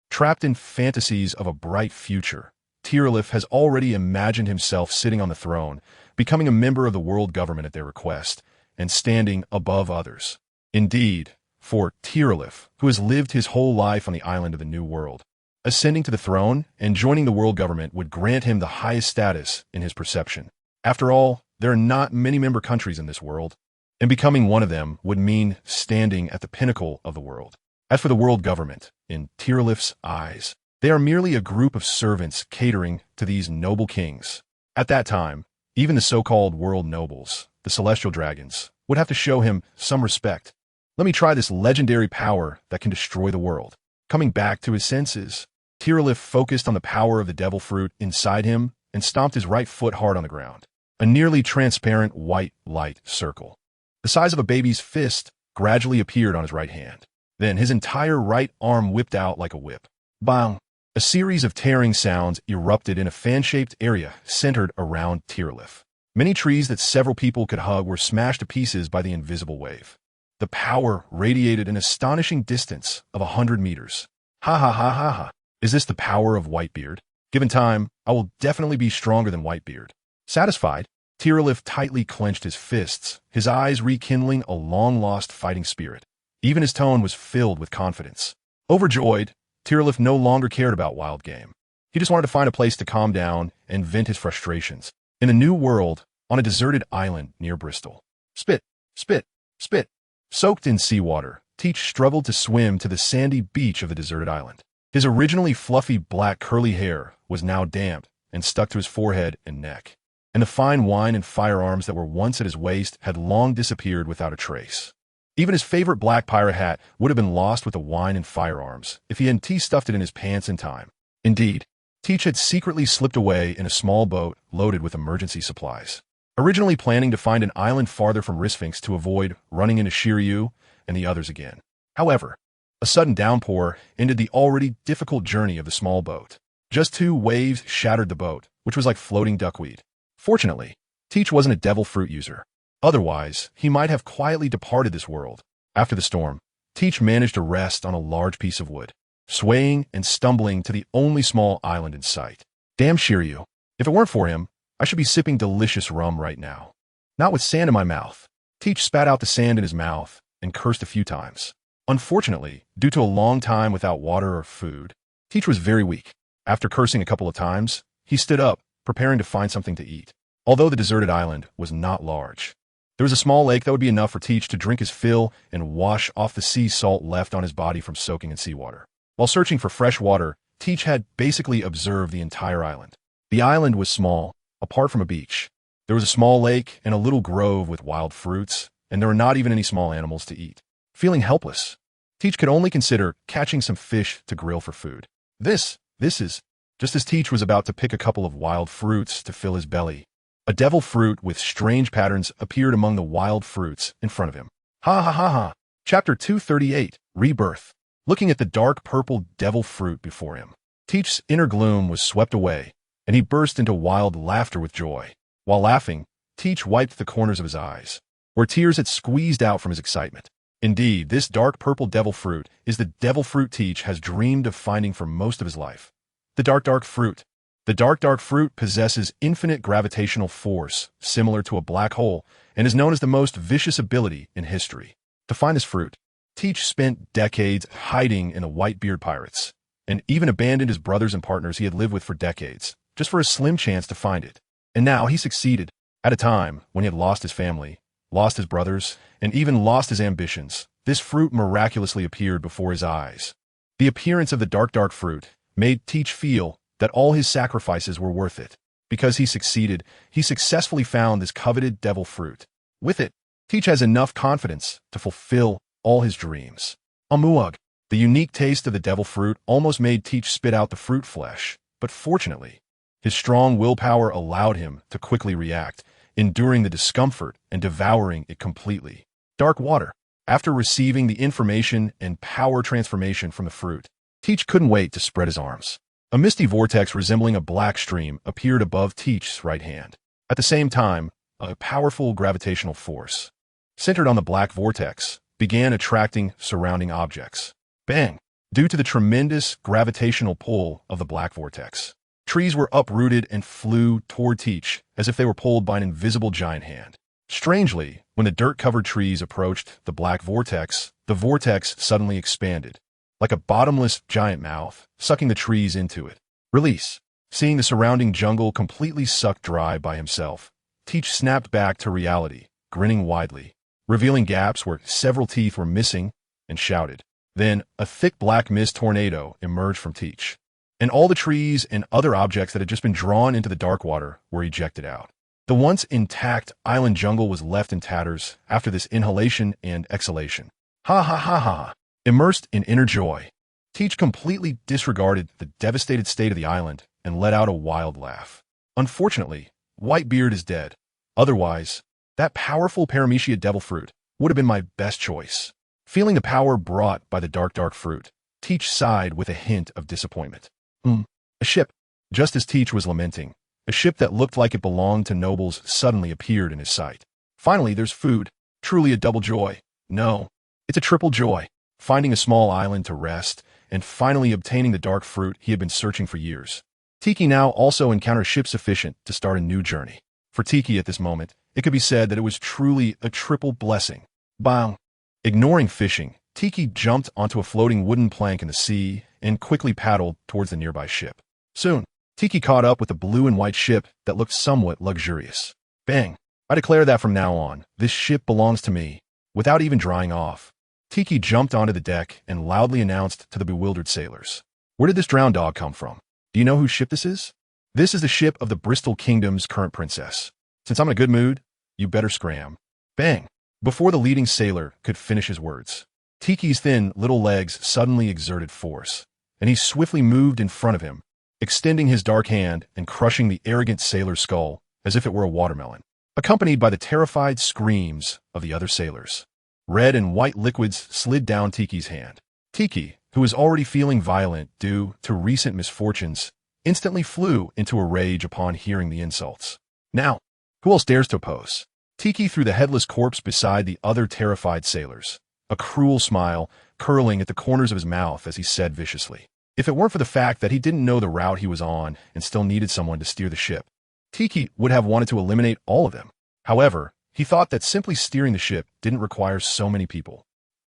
Trapped in fantasies of a bright future, Tyrolith has already imagined himself sitting on the throne, becoming a member of the world government at their request, and standing above others. Indeed, for Tyrolith, who has lived his whole life on the island of the New World, ascending to the throne and joining the world government would grant him the highest status in his perception. After all, there are not many member countries in this world, and becoming one of them would mean standing at the pinnacle of the world. As for the world government, in Tyrolith's eyes, they are merely a group of servants catering to these noble kings. At that time, even the so-called world nobles, the celestial dragons, would have to show him some respect. Let me try this legendary power that can destroy the world. Coming back to his senses, Tyrolith focused on the power of the devil fruit inside him and stomped his right foot hard on the ground. A nearly transparent white light circle, the size of a baby's fist, gradually appeared on his right hand. Then his entire right arm whipped out like a whip. Bang! A series of tearing sounds erupted in a fan-shaped area centered around Tyrolith. Many trees that several people could hug were smashed to pieces by the invisible wave. The power radiated an astonishing distance of 100 meters. Ha ha ha ha ha. Is this the power of Whitebeard? Given time, I will definitely be stronger than Whitebeard. Satisfied, Tyrolith tightly clenched his fists, his eyes rekindling a long-lost fighting spirit. Even his tone was filled with confidence. Overjoyed, Tyrolith no longer cared about wild game. He just wanted to find a place to calm down and vent his frustrations. In a new world, on a deserted island near Bristol. Spit, spit, spit. Soaked in seawater, Teach struggled to swim to the sandy beach of the deserted island. His originally fluffy black curly hair was now damp and stuck to his forehead and neck, and the fine wine and firearms that were once at his waist had long disappeared without a trace. Even his favorite black pirate hat would have been lost with the wine and firearms if he hadn't stuffed it in his pants in time. Indeed, Teach had secretly slipped away in a small boat loaded with emergency supplies, originally planning to find an island farther from Risfinx to avoid running into Shiryu and the others again. However, a sudden downpour ended the already difficult journey of the small boat. Just 2 waves shattered the boat, which was like floating duckweed. Fortunately, Teach wasn't a devil fruit user. Otherwise, he might have quietly departed this world. After the storm, Teach managed to rest on a large piece of wood, swaying and stumbling to the only small island in sight. Damn Shiryu. If it weren't for him, I should be sipping delicious rum right now. Not with sand in my mouth. Teach spat out the sand in his mouth and cursed a few times. Unfortunately, due to a long time without water or food, Teach was very weak. After cursing a couple of times, he stood up, preparing to find something to eat. Although the deserted island was not large, there was a small lake that would be enough for Teach to drink his fill and wash off the sea salt left on his body from soaking in seawater. While searching for fresh water, Teach had basically observed the entire island. The island was small, apart from a beach. There was a small lake and a little grove with wild fruits, and there were not even any small animals to eat. Feeling helpless, Teach could only consider catching some fish to grill for food. This is, just as Teach was about to pick a couple of wild fruits to fill his belly, a devil fruit with strange patterns appeared among the wild fruits in front of him. Ha ha ha ha. Chapter 238, Rebirth. Looking at the dark purple devil fruit before him, Teach's inner gloom was swept away, and he burst into wild laughter with joy. While laughing, Teach wiped the corners of his eyes, where tears had squeezed out from his excitement. Indeed, this dark purple devil fruit is the devil fruit Teach has dreamed of finding for most of his life. The dark fruit. The dark fruit possesses infinite gravitational force, similar to a black hole, and is known as the most vicious ability in history. To find this fruit, Teach spent decades hiding in the Whitebeard pirates, and even abandoned his brothers and partners he had lived with for decades, just for a slim chance to find it. And now he succeeded, at a time when he had lost his family, lost his brothers, and even lost his ambitions. This fruit miraculously appeared before his eyes. The appearance of the dark fruit made Teach feel that all his sacrifices were worth it. Because he succeeded, he successfully found this coveted devil fruit. With it, Teach has enough confidence to fulfill all his dreams. Amuug. The unique taste of the devil fruit almost made Teach spit out the fruit flesh, but fortunately, his strong willpower allowed him to quickly react, enduring the discomfort and devouring it completely. Dark water. After receiving the information and power transformation from the fruit, Teach couldn't wait to spread his arms. A misty vortex resembling a black stream appeared above Teach's right hand. At the same time, a powerful gravitational force, centered on the black vortex, began attracting surrounding objects. Bang! Due to the tremendous gravitational pull of the black vortex, trees were uprooted and flew toward Teach as if they were pulled by an invisible giant hand. Strangely, when the dirt-covered trees approached the black vortex, the vortex suddenly expanded, like a bottomless giant mouth, sucking the trees into it. Release. Seeing the surrounding jungle completely sucked dry by himself, Teach snapped back to reality, grinning widely, revealing gaps where several teeth were missing, and shouted. Then, a thick black mist tornado emerged from Teach, and all the trees and other objects that had just been drawn into the dark water were ejected out. The once intact island jungle was left in tatters after this inhalation and exhalation. Ha ha ha ha! Immersed in inner joy, Teach completely disregarded the devastated state of the island and let out a wild laugh. Unfortunately, Whitebeard is dead. Otherwise, that powerful paramecia devil fruit would have been my best choice. Feeling the power brought by the dark fruit, Teach sighed with a hint of disappointment. A ship. Just as Teach was lamenting, a ship that looked like it belonged to nobles suddenly appeared in his sight. Finally, there's food. Truly a double joy. No, it's a triple joy. Finding a small island to rest, and finally obtaining the dark fruit he had been searching for years. Tiki now also encountered a ship sufficient to start a new journey. For Tiki at this moment, it could be said that it was truly a triple blessing. Bang! Ignoring fishing, Tiki jumped onto a floating wooden plank in the sea and quickly paddled towards the nearby ship. Soon, Tiki caught up with a blue and white ship that looked somewhat luxurious. Bang! I declare that from now on, this ship belongs to me. Without even drying off, Tiki jumped onto the deck and loudly announced to the bewildered sailors. Where did this drowned dog come from? Do you know whose ship this is? This is the ship of the Bristol Kingdom's current princess. Since I'm in a good mood, you better scram. Bang! Before the leading sailor could finish his words, Tiki's thin little legs suddenly exerted force, and he swiftly moved in front of him, extending his dark hand and crushing the arrogant sailor's skull as if it were a watermelon, accompanied by the terrified screams of the other sailors. Red and white liquids slid down Tiki's hand. Tiki, who was already feeling violent due to recent misfortunes, instantly flew into a rage upon hearing the insults. Now, who else dares to oppose? Tiki threw the headless corpse beside the other terrified sailors, a cruel smile curling at the corners of his mouth as he said viciously. If it weren't for the fact that he didn't know the route he was on and still needed someone to steer the ship, Tiki would have wanted to eliminate all of them. However, he thought that simply steering the ship didn't require so many people.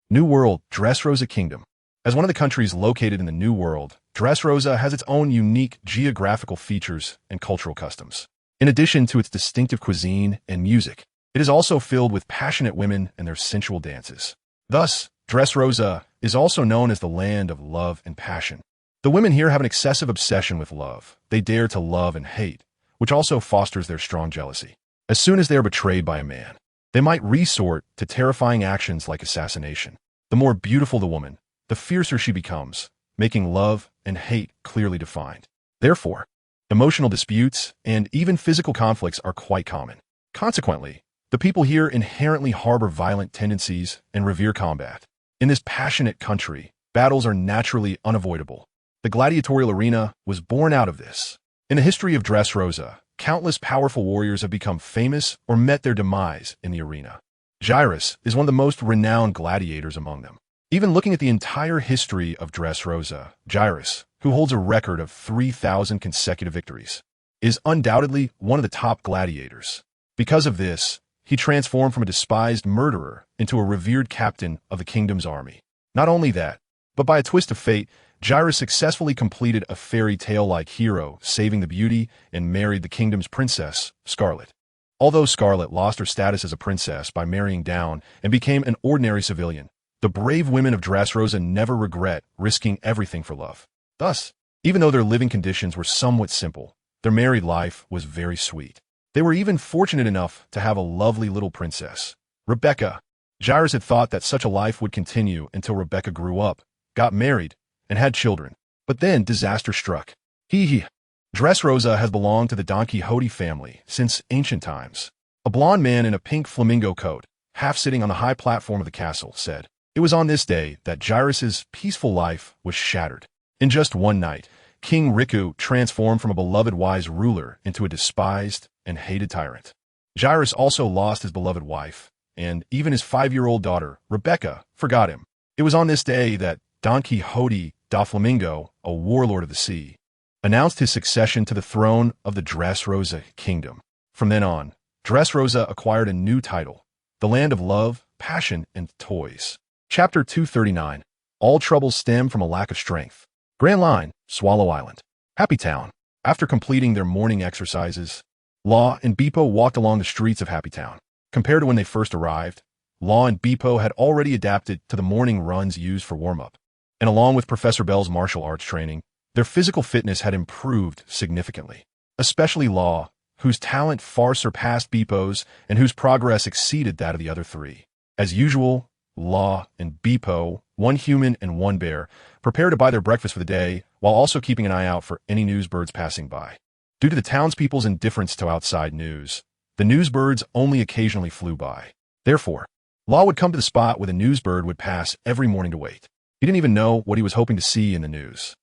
New World, Dressrosa Kingdom. As one of the countries located in the New World, Dressrosa has its own unique geographical features and cultural customs. In addition to its distinctive cuisine and music, it is also filled with passionate women and their sensual dances. Thus, Dressrosa is also known as the land of love and passion. The women here have an excessive obsession with love. They dare to love and hate, which also fosters their strong jealousy. As soon as they are betrayed by a man, they might resort to terrifying actions like assassination. The more beautiful the woman, the fiercer she becomes, making love and hate clearly defined. Therefore, emotional disputes and even physical conflicts are quite common. Consequently, the people here inherently harbor violent tendencies and revere combat. In this passionate country, battles are naturally unavoidable. The gladiatorial arena was born out of this. In the history of Dressrosa, countless powerful warriors have become famous or met their demise in the arena. Jairus is one of the most renowned gladiators among them. Even looking at the entire history of Dressrosa, Jairus, who holds a record of 3,000 consecutive victories, is undoubtedly one of the top gladiators. Because of this, he transformed from a despised murderer into a revered captain of the kingdom's army. Not only that, but by a twist of fate, Jairus successfully completed a fairy tale-like hero, saving the beauty and married the kingdom's princess, Scarlet. Although Scarlet lost her status as a princess by marrying down and became an ordinary civilian, the brave women of Dressrosa never regret risking everything for love. Thus, even though their living conditions were somewhat simple, their married life was very sweet. They were even fortunate enough to have a lovely little princess, Rebecca. Jairus had thought that such a life would continue until Rebecca grew up, got married, and had children. But then disaster struck. Dressrosa has belonged to the Don Quixote family since ancient times. A blond man in a pink flamingo coat, half sitting on the high platform of the castle, said, It was on this day that Jairus' peaceful life was shattered. In just one night, King Riku transformed from a beloved wise ruler into a despised and hated tyrant. Jairus also lost his beloved wife, and even his 5-year-old daughter, Rebecca, forgot him. It was on this day that Don Quixote da Flamingo, a warlord of the sea, announced his succession to the throne of the Dressrosa kingdom. From then on, Dressrosa acquired a new title, the land of love, passion, and toys. Chapter 239. All troubles stem from a lack of strength. Grand Line, Swallow Island. Happy Town. After completing their morning exercises, Law and Beepo walked along the streets of Happy Town. Compared to when they first arrived, Law and Beepo had already adapted to the morning runs used for warm-up. And along with Professor Bell's martial arts training, their physical fitness had improved significantly. Especially Law, whose talent far surpassed Beepo's and whose progress exceeded that of the other three. As usual, Law and Beepo, one human and one bear, prepared to buy their breakfast for the day while also keeping an eye out for any newsbirds passing by. Due to the townspeople's indifference to outside news, the newsbirds only occasionally flew by. Therefore, Law would come to the spot where the newsbird would pass every morning to wait. He didn't even know what he was hoping to see in the news.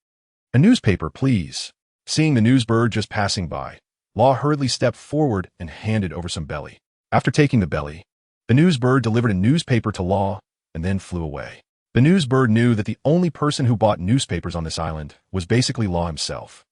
"A newspaper, please." Seeing the newsbird just passing by, Law hurriedly stepped forward and handed over some belly. After taking the belly, the newsbird delivered a newspaper to Law and then flew away. The newsbird knew that the only person who bought newspapers on this island was basically Law himself.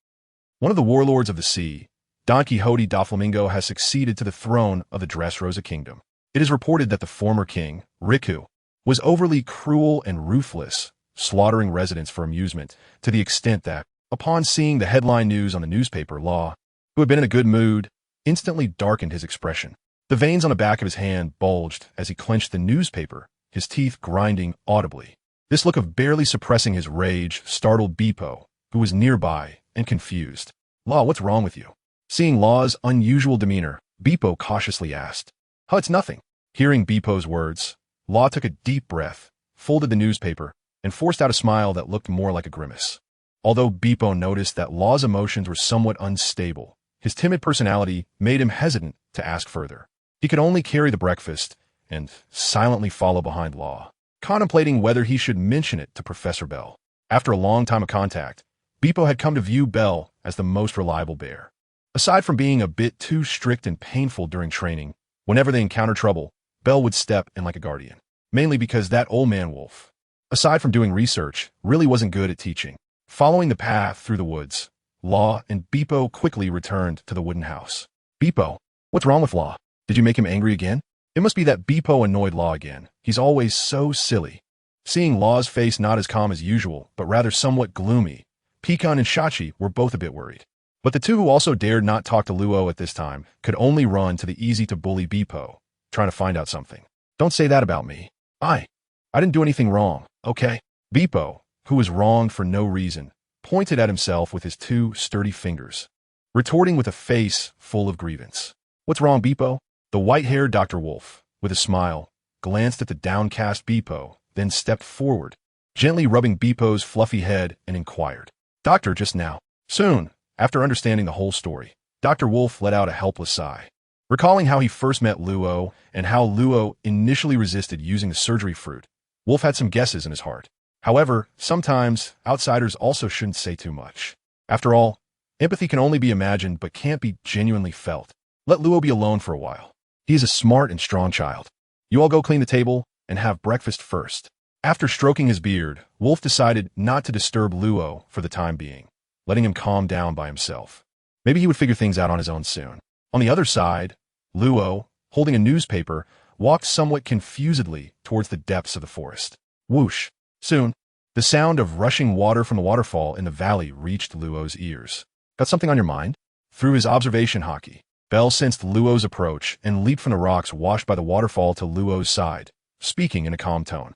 One of the warlords of the sea, Don Quixote da Flamingo, has succeeded to the throne of the Dressrosa kingdom. It is reported that the former king, Riku, was overly cruel and ruthless, slaughtering residents for amusement, to the extent that, upon seeing the headline news on the newspaper, Law, who had been in a good mood, instantly darkened his expression. The veins on the back of his hand bulged as he clenched the newspaper, his teeth grinding audibly. This look of barely suppressing his rage startled Beepo, who was nearby and confused. "Law, what's wrong with you?" Seeing Law's unusual demeanor, Beepo cautiously asked. "Huh, it's nothing." Hearing Beepo's words, Law took a deep breath, folded the newspaper, and forced out a smile that looked more like a grimace. Although Beepo noticed that Law's emotions were somewhat unstable, his timid personality made him hesitant to ask further. He could only carry the breakfast and silently follow behind Law, contemplating whether he should mention it to Professor Bell. After a long time of contact, Beepo had come to view Bell as the most reliable bear. Aside from being a bit too strict and painful during training, whenever they encountered trouble, Bell would step in like a guardian. Mainly because that old man wolf, aside from doing research, really wasn't good at teaching. Following the path through the woods, Law and Beepo quickly returned to the wooden house. "Beepo, what's wrong with Law? Did you make him angry again?" It must be that Beepo annoyed Law again. He's always so silly. Seeing Law's face not as calm as usual, but rather somewhat gloomy, Pecan and Shachi were both a bit worried. But the two who also dared not talk to Luo at this time could only run to the easy-to-bully Beepo, trying to find out something. "Don't say that about me. I didn't do anything wrong, okay?" Beepo, who was wrong for no reason, pointed at himself with his two sturdy fingers, retorting with a face full of grievance. "What's wrong, Beepo?" The white-haired Dr. Wolf, with a smile, glanced at the downcast Beepo, then stepped forward, gently rubbing Beepo's fluffy head, and inquired, "Doctor, just now." Soon, after understanding the whole story, Dr. Wolf let out a helpless sigh. Recalling how he first met Luo and how Luo initially resisted using the surgery fruit, Wolf had some guesses in his heart. However, sometimes outsiders also shouldn't say too much. After all, empathy can only be imagined but can't be genuinely felt. Let Luo be alone for a while. He is a smart and strong child. You all go clean the table and have breakfast first. After stroking his beard, Wolf decided not to disturb Luo for the time being, letting him calm down by himself. Maybe he would figure things out on his own soon. On the other side, Luo, holding a newspaper, walked somewhat confusedly towards the depths of the forest. Whoosh! Soon, the sound of rushing water from the waterfall in the valley reached Luo's ears. "Got something on your mind?" Through his observation hockey, Bell sensed Luo's approach and leaped from the rocks washed by the waterfall to Luo's side, speaking in a calm tone.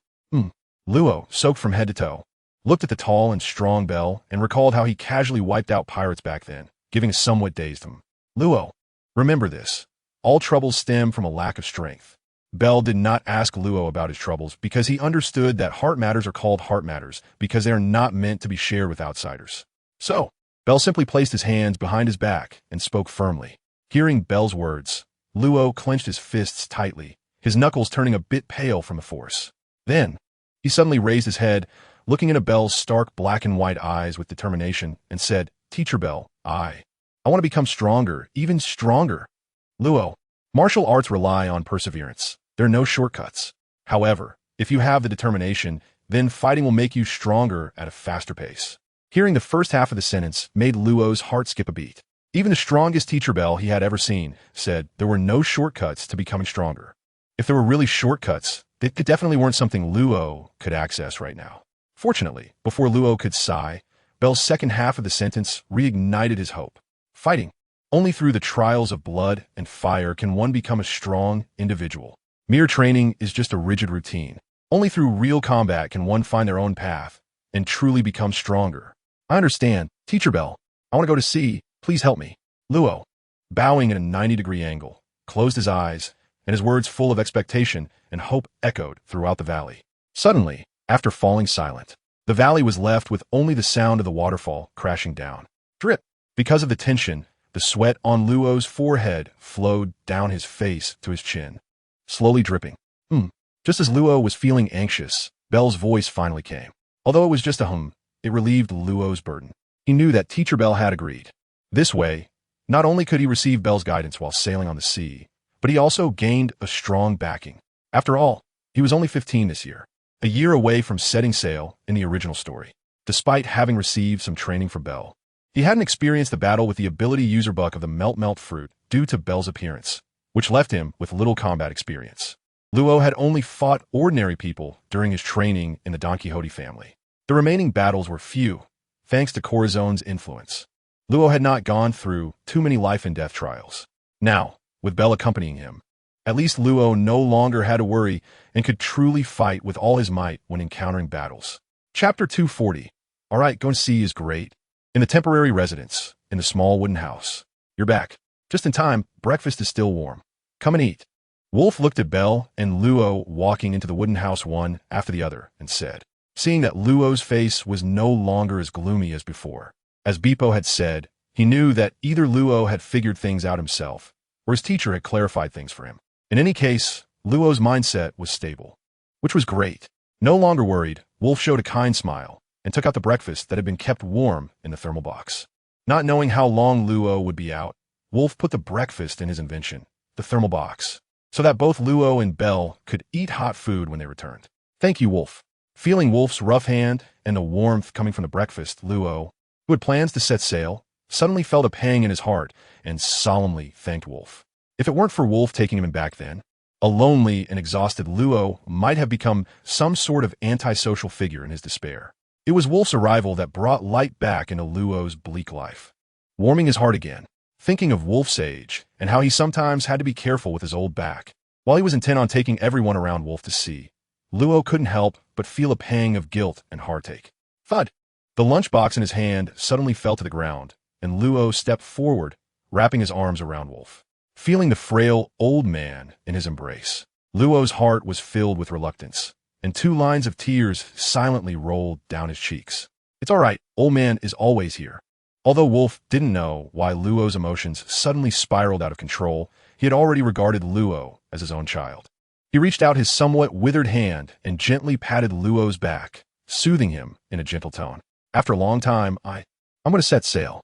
Luo, soaked from head to toe, looked at the tall and strong Bell and recalled how he casually wiped out pirates back then, giving a somewhat dazed him. "Luo, remember this. All troubles stem from a lack of strength." Bell did not ask Luo about his troubles because he understood that heart matters are called heart matters because they are not meant to be shared with outsiders. So, Bell simply placed his hands behind his back and spoke firmly. Hearing Bell's words, Luo clenched his fists tightly, his knuckles turning a bit pale from the force. Then, He suddenly raised his head, looking into Bell's stark black and white eyes with determination, and said, "Teacher Bell, I want to become stronger, even stronger." Luo, martial arts rely on perseverance. There are no shortcuts. However, if you have the determination, then fighting will make you stronger at a faster pace. Hearing the first half of the sentence made Luo's heart skip a beat. Even the strongest Teacher Bell he had ever seen said there were no shortcuts to becoming stronger. If there were really shortcuts, they definitely weren't something Luo could access right now. Fortunately, before Luo could sigh, Bell's second half of the sentence reignited his hope. Fighting. Only through the trials of blood and fire can one become a strong individual. Mere training is just a rigid routine. Only through real combat can one find their own path and truly become stronger. I understand, Teacher Bell. I want to go to sea. Please help me. Luo, bowing at a 90-degree angle, closed his eyes, and his words full of expectation and hope echoed throughout the valley. Suddenly, after falling silent, the valley was left with only the sound of the waterfall crashing down. Drip. Because of the tension, the sweat on Luo's forehead flowed down his face to his chin, slowly dripping. Just as Luo was feeling anxious, Bell's voice finally came. Although it was just a hum, it relieved Luo's burden. He knew that Teacher Bell had agreed. This way, not only could he receive Bell's guidance while sailing on the sea, but he also gained a strong backing. After all, he was only 15 this year, a year away from setting sail in the original story. Despite having received some training from Bell, he hadn't experienced the battle with the ability user buck of the melt fruit due to Bell's appearance, which left him with little combat experience. Luo had only fought ordinary people during his training in the Don Quixote family. The remaining battles were few, thanks to Corazone's influence. Luo had not gone through too many life and death trials. Now, with Bell accompanying him, at least Luo no longer had to worry and could truly fight with all his might when encountering battles. Chapter 240. Alright, going to sea is great. In the temporary residence, in the small wooden house. You're back. Just in time, breakfast is still warm. Come and eat. Wolf looked at Bell and Luo walking into the wooden house one after the other and said, seeing that Luo's face was no longer as gloomy as before. As Beepo had said, he knew that either Luo had figured things out himself, or his teacher had clarified things for him. In any case, Luo's mindset was stable, which was great. No longer worried, Wolf showed a kind smile and took out the breakfast that had been kept warm in the thermal box. Not knowing how long Luo would be out, Wolf put the breakfast in his invention, the thermal box, so that both Luo and Bell could eat hot food when they returned. Thank you, Wolf. Feeling Wolf's rough hand and the warmth coming from the breakfast, Luo, who had plans to set sail, suddenly felt a pang in his heart and solemnly thanked Wolf. If it weren't for Wolf taking him back then, a lonely and exhausted Luo might have become some sort of antisocial figure in his despair. It was Wolf's arrival that brought light back into Luo's bleak life. Warming his heart again, thinking of Wolf's age and how he sometimes had to be careful with his old back. While he was intent on taking everyone around Wolf to sea, Luo couldn't help but feel a pang of guilt and heartache. Thud! The lunchbox in his hand suddenly fell to the ground, and Luo stepped forward, wrapping his arms around Wolf. Feeling the frail old man in his embrace, Luo's heart was filled with reluctance, and 2 lines of tears silently rolled down his cheeks. It's all right, old man is always here. Although Wolf didn't know why Luo's emotions suddenly spiraled out of control, he had already regarded Luo as his own child. He reached out his somewhat withered hand and gently patted Luo's back, soothing him in a gentle tone. After a long time, I'm going to set sail.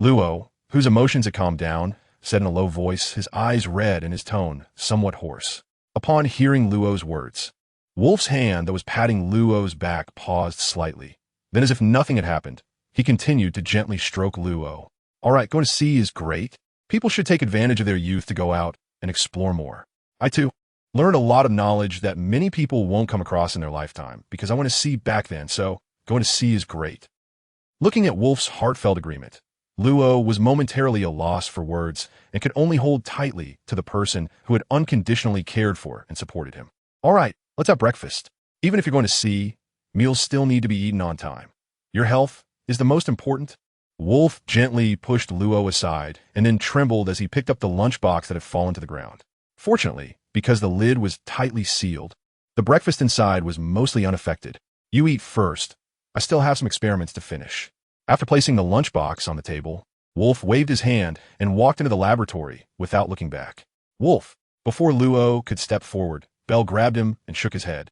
Luo, whose emotions had calmed down, said in a low voice, his eyes red and his tone somewhat hoarse. Upon hearing Luo's words, Wolf's hand that was patting Luo's back paused slightly. Then, as if nothing had happened, he continued to gently stroke Luo. All right, going to sea is great. People should take advantage of their youth to go out and explore more. I, too, learned a lot of knowledge that many people won't come across in their lifetime because I went to sea back then, so going to sea is great. Looking at Wolf's heartfelt agreement, Luo was momentarily a loss for words and could only hold tightly to the person who had unconditionally cared for and supported him. All right, let's have breakfast. Even if you're going to sea, meals still need to be eaten on time. Your health is the most important. Wolf gently pushed Luo aside and then trembled as he picked up the lunchbox that had fallen to the ground. Fortunately, because the lid was tightly sealed, the breakfast inside was mostly unaffected. You eat first. I still have some experiments to finish. After placing the lunchbox on the table, Wolf waved his hand and walked into the laboratory without looking back. Wolf! Before Luo could step forward, Bell grabbed him and shook his head.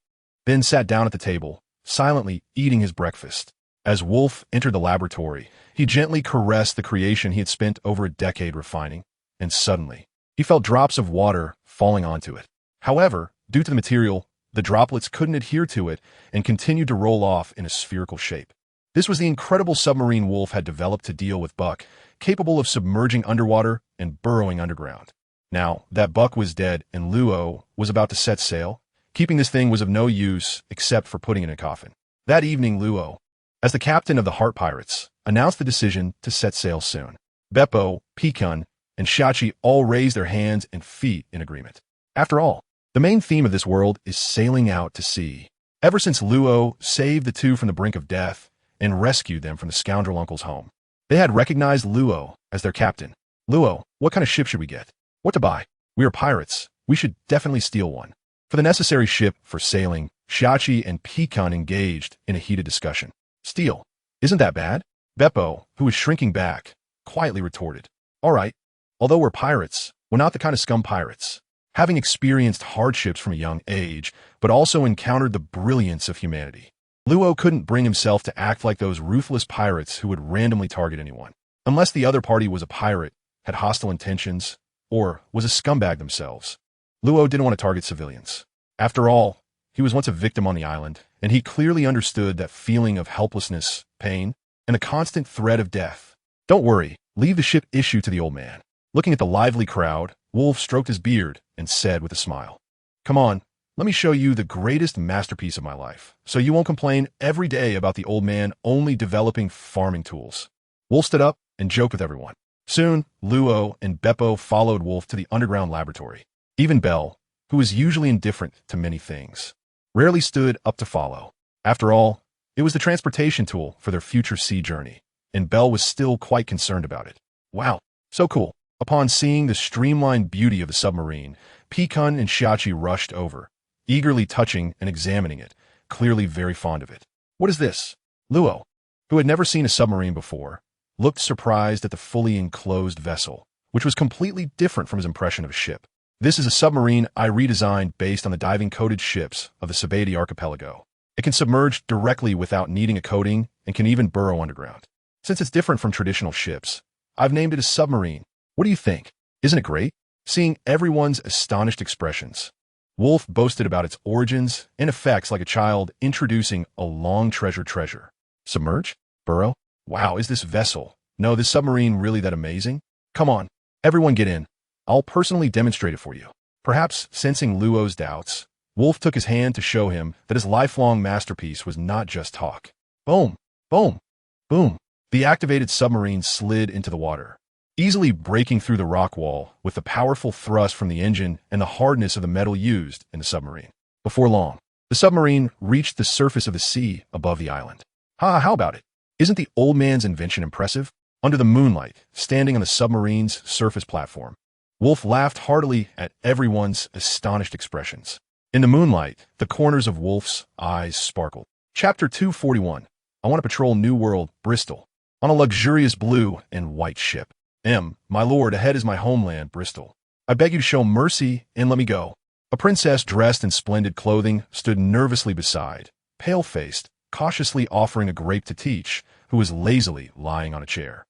then sat down at the table, silently eating his breakfast. As Wolf entered the laboratory, he gently caressed the creation he had spent over a decade refining, and suddenly, he felt drops of water falling onto it. However, due to the material, the droplets couldn't adhere to it and continued to roll off in a spherical shape. This was the incredible submarine Wolf had developed to deal with Buck, capable of submerging underwater and burrowing underground. Now, that Buck was dead and Luo was about to set sail, keeping this thing was of no use except for putting it in a coffin. That evening, Luo, as the captain of the Heart Pirates, announced the decision to set sail soon. Beppo, Pikun, and Shachi all raised their hands and feet in agreement. After all, the main theme of this world is sailing out to sea. Ever since Luo saved the two from the brink of death and rescued them from the scoundrel uncle's home, they had recognized Luo as their captain. Luo, what kind of ship should we get? What to buy? We are pirates. We should definitely steal one. For the necessary ship for sailing, Shachi and Pikun engaged in a heated discussion. Steal? Isn't that bad? Beppo, who was shrinking back, quietly retorted. All right. Although we're pirates, we're not the kind of scum pirates. Having experienced hardships from a young age, but also encountered the brilliance of humanity, Luo couldn't bring himself to act like those ruthless pirates who would randomly target anyone. Unless the other party was a pirate, had hostile intentions, or was a scumbag themselves. Luo didn't want to target civilians. After all, he was once a victim on the island, and he clearly understood that feeling of helplessness, pain, and the constant threat of death. Don't worry, leave the ship issue to the old man. Looking at the lively crowd, Wolf stroked his beard and said with a smile, Come on, let me show you the greatest masterpiece of my life, so you won't complain every day about the old man only developing farming tools. Wolf stood up and joked with everyone. Soon, Luo and Beppo followed Wolf to the underground laboratory. Even Bell, who was usually indifferent to many things, rarely stood up to follow. After all, it was the transportation tool for their future sea journey, and Bell was still quite concerned about it. Wow, so cool. Upon seeing the streamlined beauty of the submarine, Pikun and Shachi rushed over, eagerly touching and examining it, clearly very fond of it. What is this? Luo, who had never seen a submarine before, looked surprised at the fully enclosed vessel, which was completely different from his impression of a ship. This is a submarine I redesigned based on the diving-coated ships of the Sabeti archipelago. It can submerge directly without needing a coating and can even burrow underground. Since it's different from traditional ships, I've named it a submarine. What do you think? Isn't it great? Seeing everyone's astonished expressions, Wolf boasted about its origins and effects like a child introducing a long-treasured treasure. Submerge? Burrow? Wow, is this vessel? No, this submarine really that amazing? Come on, everyone get in. I'll personally demonstrate it for you. Perhaps sensing Luo's doubts, Wolf took his hand to show him that his lifelong masterpiece was not just talk. Boom, boom, boom. The activated submarine slid into the water, easily breaking through the rock wall with the powerful thrust from the engine and the hardness of the metal used in the submarine. Before long, the submarine reached the surface of the sea above the island. How about it? Isn't the old man's invention impressive? Under the moonlight, standing on the submarine's surface platform, Wolf laughed heartily at everyone's astonished expressions. In the moonlight, the corners of Wolf's eyes sparkled. Chapter 241. I want to patrol New World, Bristol, on a luxurious blue and white ship. My lord, ahead is my homeland, Bristol. I beg you to show mercy and let me go. A princess dressed in splendid clothing stood nervously beside, pale-faced, cautiously offering a grape to Teach, who was lazily lying on a chair.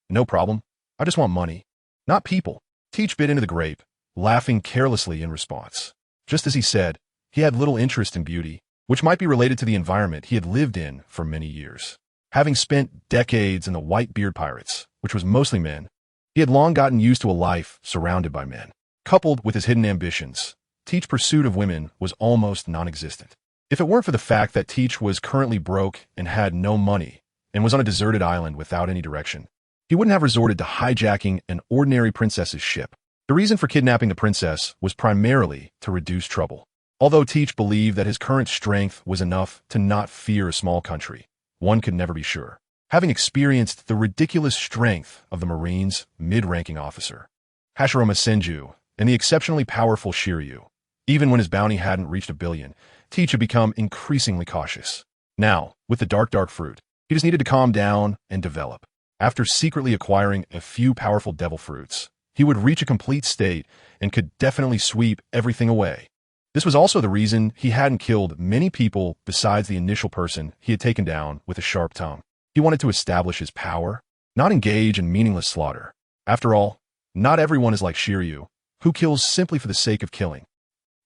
No problem. I just want money, not people. Teach bit into the grape, laughing carelessly in response. Just as he said, he had little interest in beauty, which might be related to the environment he had lived in for many years. Having spent decades in the White-Beard Pirates, which was mostly men, he had long gotten used to a life surrounded by men. Coupled with his hidden ambitions, Teach's pursuit of women was almost non-existent. If it weren't for the fact that Teach was currently broke and had no money, and was on a deserted island without any direction, he wouldn't have resorted to hijacking an ordinary princess's ship. The reason for kidnapping the princess was primarily to reduce trouble. Although Teach believed that his current strength was enough to not fear a small country, one could never be sure. Having experienced the ridiculous strength of the Marines' mid-ranking officer, Hashirama Senju, and the exceptionally powerful Shiryu, even when his bounty hadn't reached 1 billion, Teach had become increasingly cautious. Now, with the dark fruit, he just needed to calm down and develop. After secretly acquiring a few powerful devil fruits, he would reach a complete state and could definitely sweep everything away. This was also the reason he hadn't killed many people besides the initial person he had taken down with a sharp tongue. He wanted to establish his power, not engage in meaningless slaughter. After all, not everyone is like Shiryu, who kills simply for the sake of killing.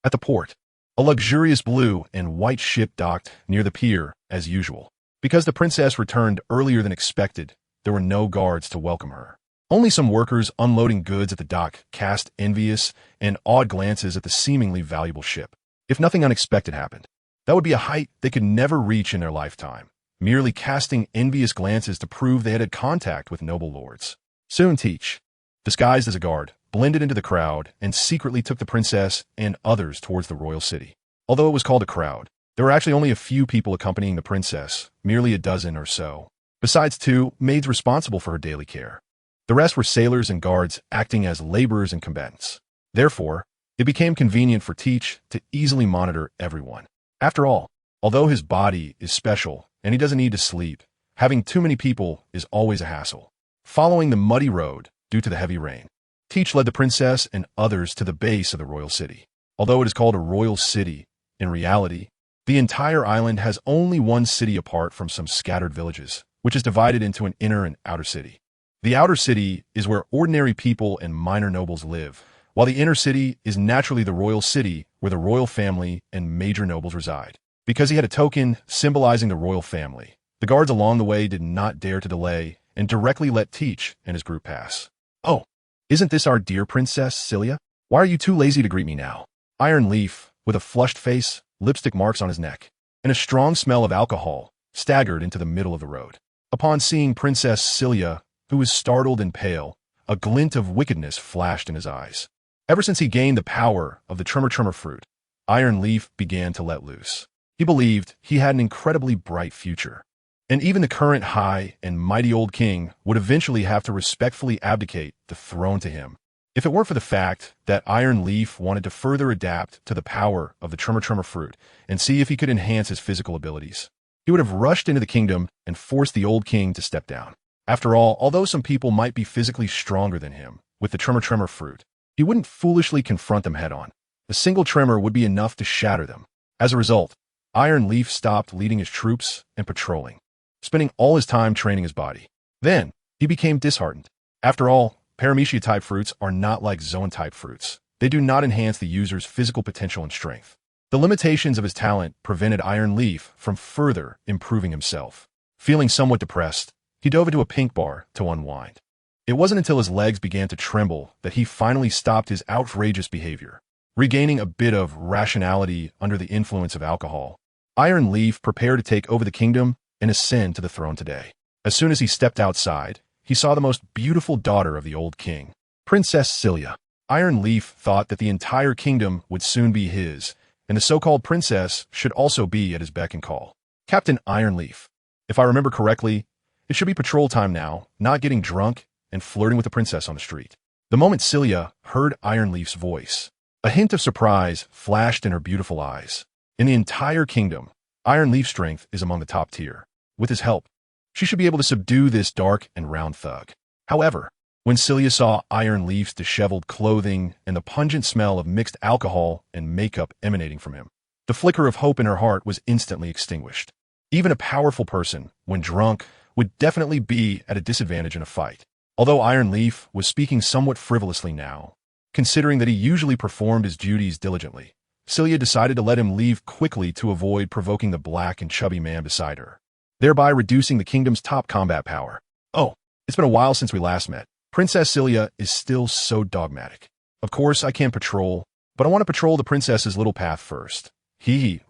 At the port, a luxurious blue and white ship docked near the pier as usual. Because the princess returned earlier than expected, there were no guards to welcome her. Only some workers unloading goods at the dock cast envious and awed glances at the seemingly valuable ship. If nothing unexpected happened, that would be a height they could never reach in their lifetime, merely casting envious glances to prove they had contact with noble lords. Soon Teach, disguised as a guard, blended into the crowd and secretly took the princess and others towards the royal city. Although it was called a crowd, there were actually only a few people accompanying the princess, merely a dozen or so, besides 2 maids responsible for her daily care. The rest were sailors and guards acting as laborers and combatants. Therefore, it became convenient for Teach to easily monitor everyone. After all, although his body is special and he doesn't need to sleep, having too many people is always a hassle. Following the muddy road due to the heavy rain, Teach led the princess and others to the base of the royal city. Although it is called a royal city, in reality, the entire island has only one city apart from some scattered villages, which is divided into an inner and outer city. The outer city is where ordinary people and minor nobles live, while the inner city is naturally the royal city where the royal family and major nobles reside. Because he had a token symbolizing the royal family, the guards along the way did not dare to delay and directly let Teach and his group pass. "Oh, isn't this our dear Princess Cilia? Why are you too lazy to greet me now?" Iron Leaf, with a flushed face, lipstick marks on his neck, and a strong smell of alcohol, staggered into the middle of the road. Upon seeing Princess Cilia, who was startled and pale, a glint of wickedness flashed in his eyes. Ever since he gained the power of the Tremor fruit, Iron Leaf began to let loose. He believed he had an incredibly bright future, and even the current high and mighty old king would eventually have to respectfully abdicate the throne to him. If it weren't for the fact that Iron Leaf wanted to further adapt to the power of the Tremor fruit and see if he could enhance his physical abilities, he would have rushed into the kingdom and forced the old king to step down. After all, although some people might be physically stronger than him with the Tremor fruit, he wouldn't foolishly confront them head-on. A single tremor would be enough to shatter them. As a result, Iron Leaf stopped leading his troops and patrolling, spending all his time training his body. Then, he became disheartened. After all, Paramecia-type fruits are not like Zoan-type fruits. They do not enhance the user's physical potential and strength. The limitations of his talent prevented Iron Leaf from further improving himself. Feeling somewhat depressed, he dove into a pink bar to unwind. It wasn't until his legs began to tremble that he finally stopped his outrageous behavior. Regaining a bit of rationality under the influence of alcohol, Iron Leaf prepared to take over the kingdom and ascend to the throne today. As soon as he stepped outside, he saw the most beautiful daughter of the old king, Princess Cilia. Iron Leaf thought that the entire kingdom would soon be his, and the so-called princess should also be at his beck and call. Captain Iron Leaf, if I remember correctly, it should be patrol time now, not getting drunk and flirting with the princess on the street. The moment Cilia heard Iron Leaf's voice, a hint of surprise flashed in her beautiful eyes. In the entire kingdom, Iron Leaf's strength is among the top tier. With his help, she should be able to subdue this dark and round thug. However, when Cilia saw Iron Leaf's disheveled clothing and the pungent smell of mixed alcohol and makeup emanating from him, the flicker of hope in her heart was instantly extinguished. Even a powerful person, when drunk, would definitely be at a disadvantage in a fight. Although Iron Leaf was speaking somewhat frivolously now, considering that he usually performed his duties diligently, Cilia decided to let him leave quickly to avoid provoking the black and chubby man beside her, thereby reducing the kingdom's top combat power. "Oh, it's been a while since we last met. Princess Cilia is still so dogmatic. Of course, I can't patrol, but I want to patrol the princess's little path first."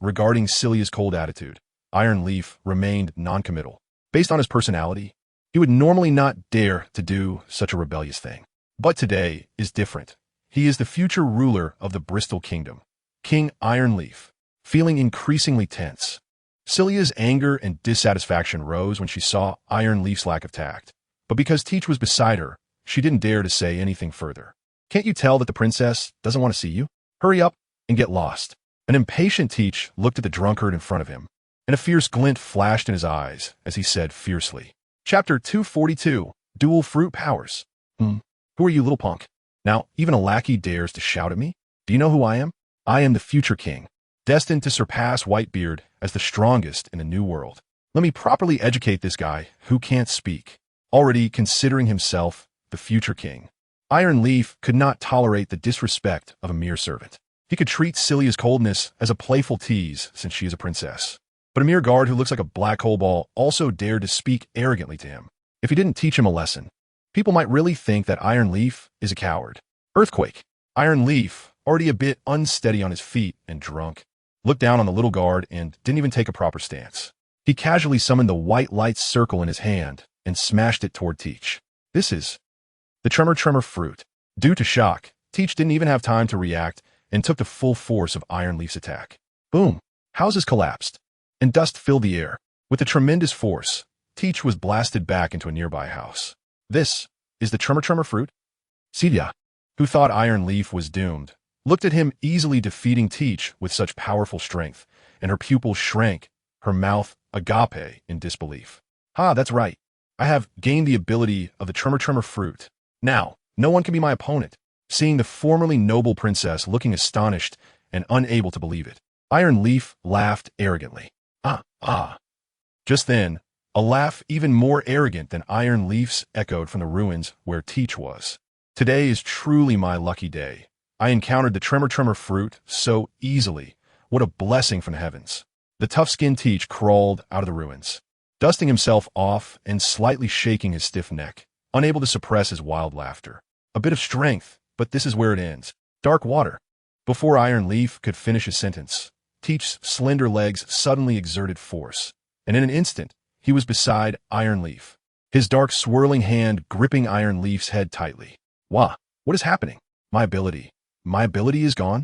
Regarding Cilia's cold attitude, Iron Leaf remained noncommittal. Based on his personality, he would normally not dare to do such a rebellious thing. But today is different. He is the future ruler of the Bristol Kingdom, King Iron Leaf. Feeling increasingly tense, Cilia's anger and dissatisfaction rose when she saw Iron Leaf's lack of tact. But because Teach was beside her, she didn't dare to say anything further. "Can't you tell that the princess doesn't want to see you? Hurry up and get lost." An impatient Teach looked at the drunkard in front of him, and a fierce glint flashed in his eyes as he said fiercely. Chapter 242, Dual Fruit Powers. Who are you, little punk? Now, even a lackey dares to shout at me? Do you know who I am? I am the future king, destined to surpass Whitebeard as the strongest in a new world. Let me properly educate this guy who can't speak, already considering himself the future king. Iron Leaf could not tolerate the disrespect of a mere servant. He could treat Celia's coldness as a playful tease since she is a princess. But a mere guard who looks like a black hole ball also dared to speak arrogantly to him. If he didn't teach him a lesson, people might really think that Iron Leaf is a coward. Earthquake. Iron Leaf, already a bit unsteady on his feet and drunk, looked down on the little guard and didn't even take a proper stance. He casually summoned the white light circle in his hand and smashed it toward Teach. This is the Tremor fruit. Due to shock, Teach didn't even have time to react and took the full force of Iron Leaf's attack. Boom! Houses collapsed, and dust filled the air. With a tremendous force, Teach was blasted back into a nearby house. This is the Tremor fruit? Celia, who thought Iron Leaf was doomed, looked at him easily defeating Teach with such powerful strength, and her pupils shrank, her mouth agape in disbelief. That's right. I have gained the ability of the Tremor fruit. Now, no one can be my opponent. Seeing the formerly noble princess looking astonished and unable to believe it, Iron Leaf laughed arrogantly. Just then, a laugh even more arrogant than Iron Leaf's echoed from the ruins where Teach was. Today is truly my lucky day. I encountered the Tremor fruit so easily. What a blessing from the heavens. The tough-skinned Teach crawled out of the ruins, dusting himself off and slightly shaking his stiff neck, unable to suppress his wild laughter. A bit of strength, but this is where it ends. Dark water. Before Iron Leaf could finish his sentence, Teach's slender legs suddenly exerted force, and in an instant, he was beside Iron Leaf, his dark swirling hand gripping Iron Leaf's head tightly. What is happening? My ability is gone?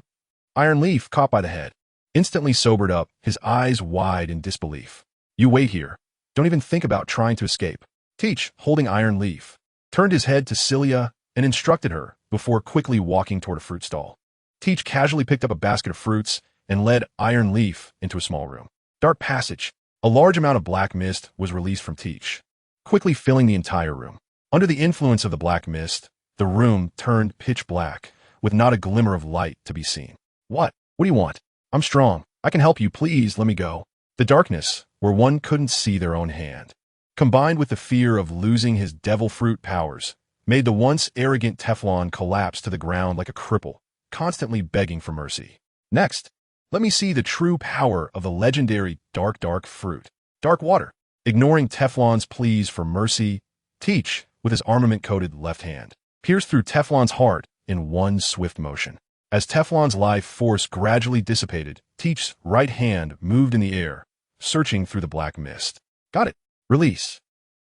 Iron Leaf, caught by the head, instantly sobered up, his eyes wide in disbelief. You wait here. Don't even think about trying to escape. Teach, holding Iron Leaf, turned his head to Celia and instructed her before quickly walking toward a fruit stall. Teach casually picked up a basket of fruits and led Iron Leaf into a small room. Dark passage. A large amount of black mist was released from Teach, quickly filling the entire room. Under the influence of the black mist, the room turned pitch black, with not a glimmer of light to be seen. What do you want? I'm strong. I can help you. Please let me go. The darkness, where one couldn't see their own hand, combined with the fear of losing his devil fruit powers, made the once arrogant Teflon collapse to the ground like a cripple, constantly begging for mercy. Next, let me see the true power of the legendary dark fruit. Dark water. Ignoring Teflon's pleas for mercy, Teach, with his armament-coated left hand, pierced through Teflon's heart in one swift motion. As Teflon's life force gradually dissipated, Teach's right hand moved in the air, searching through the black mist. Got it. Release.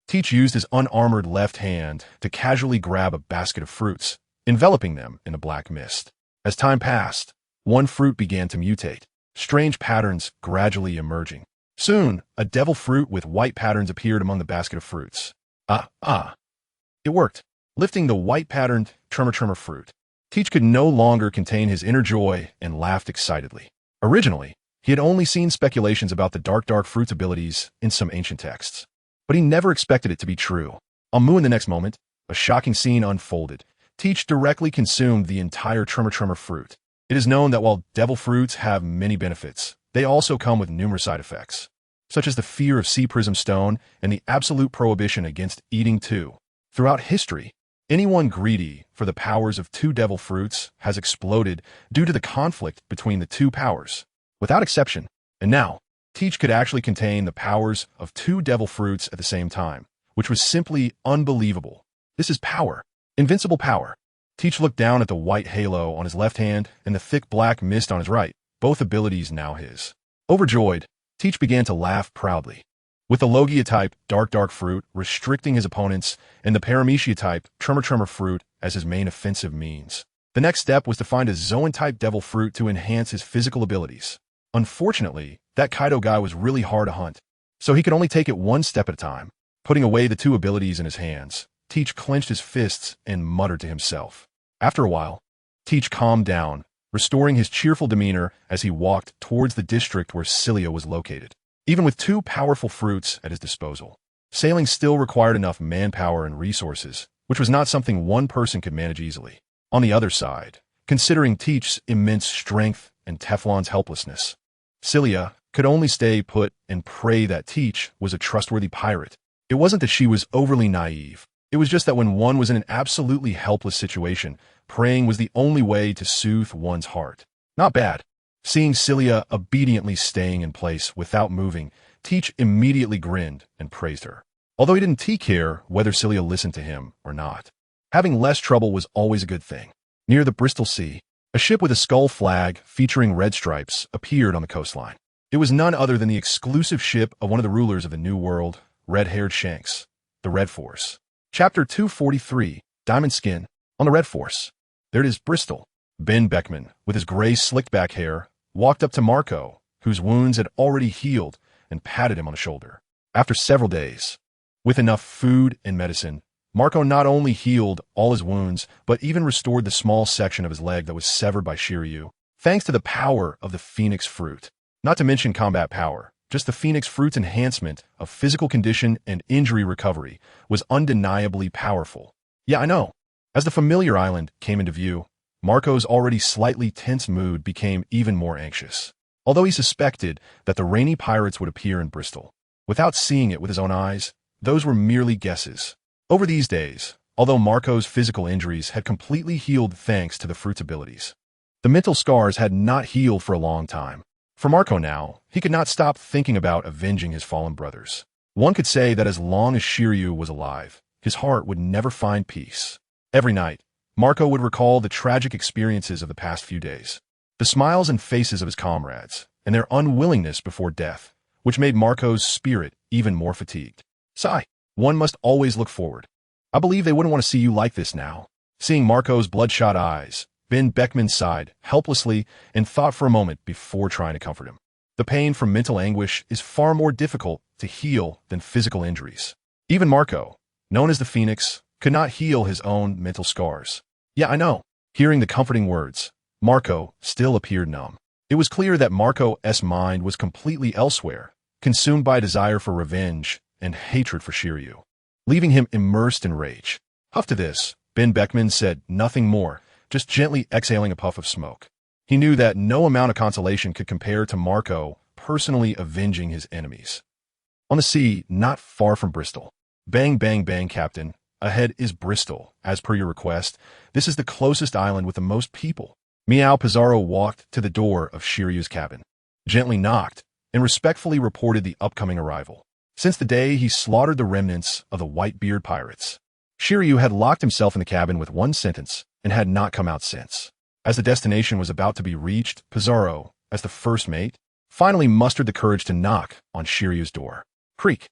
Teach used his unarmored left hand to casually grab a basket of fruits, enveloping them in the black mist. As time passed, one fruit began to mutate, strange patterns gradually emerging. Soon, a devil fruit with white patterns appeared among the basket of fruits. It worked. Lifting the white-patterned Tremor fruit, Teach could no longer contain his inner joy and laughed excitedly. Originally, he had only seen speculations about the dark fruit's abilities in some ancient texts, but he never expected it to be true. On Mu in the next moment, a shocking scene unfolded. Teach directly consumed the entire Tremor fruit. It is known that while devil fruits have many benefits, they also come with numerous side effects, such as the fear of sea prism stone and the absolute prohibition against eating two. Throughout history, anyone greedy for the powers of two devil fruits has exploded due to the conflict between the two powers, without exception. And now, Teach could actually contain the powers of two devil fruits at the same time, which was simply unbelievable. This is power. Invincible power. Teach looked down at the white halo on his left hand and the thick black mist on his right, both abilities now his. Overjoyed, Teach began to laugh proudly. With the Logia-type dark fruit restricting his opponents and the Paramecia-type Tremor fruit as his main offensive means, the next step was to find a Zoan-type devil fruit to enhance his physical abilities. Unfortunately, that Kaido guy was really hard to hunt, so he could only take it one step at a time. Putting away the two abilities in his hands, Teach clenched his fists and muttered to himself. After a while, Teach calmed down, restoring his cheerful demeanor as he walked towards the district where Celia was located. Even with two powerful fruits at his disposal, sailing still required enough manpower and resources, which was not something one person could manage easily. On the other side, considering Teach's immense strength and Teflon's helplessness. Cilia could only stay put and pray that Teach was a trustworthy pirate. It wasn't that she was overly naive. It was just that when one was in an absolutely helpless situation, praying was the only way to soothe one's heart. Not bad. Seeing Cilia obediently staying in place without moving, Teach immediately grinned and praised her. Although he didn't care whether Cilia listened to him or not. Having less trouble was always a good thing. Near the Bristol Sea, a ship with a skull flag featuring red stripes appeared on the coastline. It was none other than the exclusive ship of one of the rulers of the New World, red-haired Shanks, the Red Force. Chapter 243, Diamond Skin, on the Red Force. There it is, Bristol. Ben Beckman, with his gray slicked-back hair, walked up to Marco, whose wounds had already healed, and patted him on the shoulder. After several days, with enough food and medicine, Marco not only healed all his wounds, but even restored the small section of his leg that was severed by Shiryu, thanks to the power of the Phoenix Fruit. Not to mention combat power, just the Phoenix Fruit's enhancement of physical condition and injury recovery was undeniably powerful. Yeah, I know. As the familiar island came into view, Marco's already slightly tense mood became even more anxious. Although he suspected that the rainy pirates would appear in Bristol, without seeing it with his own eyes, those were merely guesses. Over these days, although Marco's physical injuries had completely healed thanks to the fruit's abilities, the mental scars had not healed for a long time. For Marco now, he could not stop thinking about avenging his fallen brothers. One could say that as long as Shiryu was alive, his heart would never find peace. Every night, Marco would recall the tragic experiences of the past few days, the smiles and faces of his comrades, and their unwillingness before death, which made Marco's spirit even more fatigued. Sigh. One must always look forward. I believe they wouldn't want to see you like this now. Seeing Marco's bloodshot eyes, Ben Beckman sighed helplessly and thought for a moment before trying to comfort him. The pain from mental anguish is far more difficult to heal than physical injuries. Even Marco, known as the Phoenix, could not heal his own mental scars. Yeah, I know. Hearing the comforting words, Marco still appeared numb. It was clear that Marco's mind was completely elsewhere, consumed by a desire for revenge and hatred for Shiryu, leaving him immersed in rage. Huff to this, Ben Beckman said nothing more, just gently exhaling a puff of smoke. He knew that no amount of consolation could compare to Marco personally avenging his enemies. On the sea, not far from Bristol. Bang, bang, bang, Captain. Ahead is Bristol. As per your request, this is the closest island with the most people. Meow Pizarro walked to the door of Shiryu's cabin, gently knocked, and respectfully reported the upcoming arrival. Since the day he slaughtered the remnants of the Whitebeard pirates, Shiryu had locked himself in the cabin with one sentence and had not come out since. As the destination was about to be reached, Pizarro, as the first mate, finally mustered the courage to knock on Shiryu's door. Creak.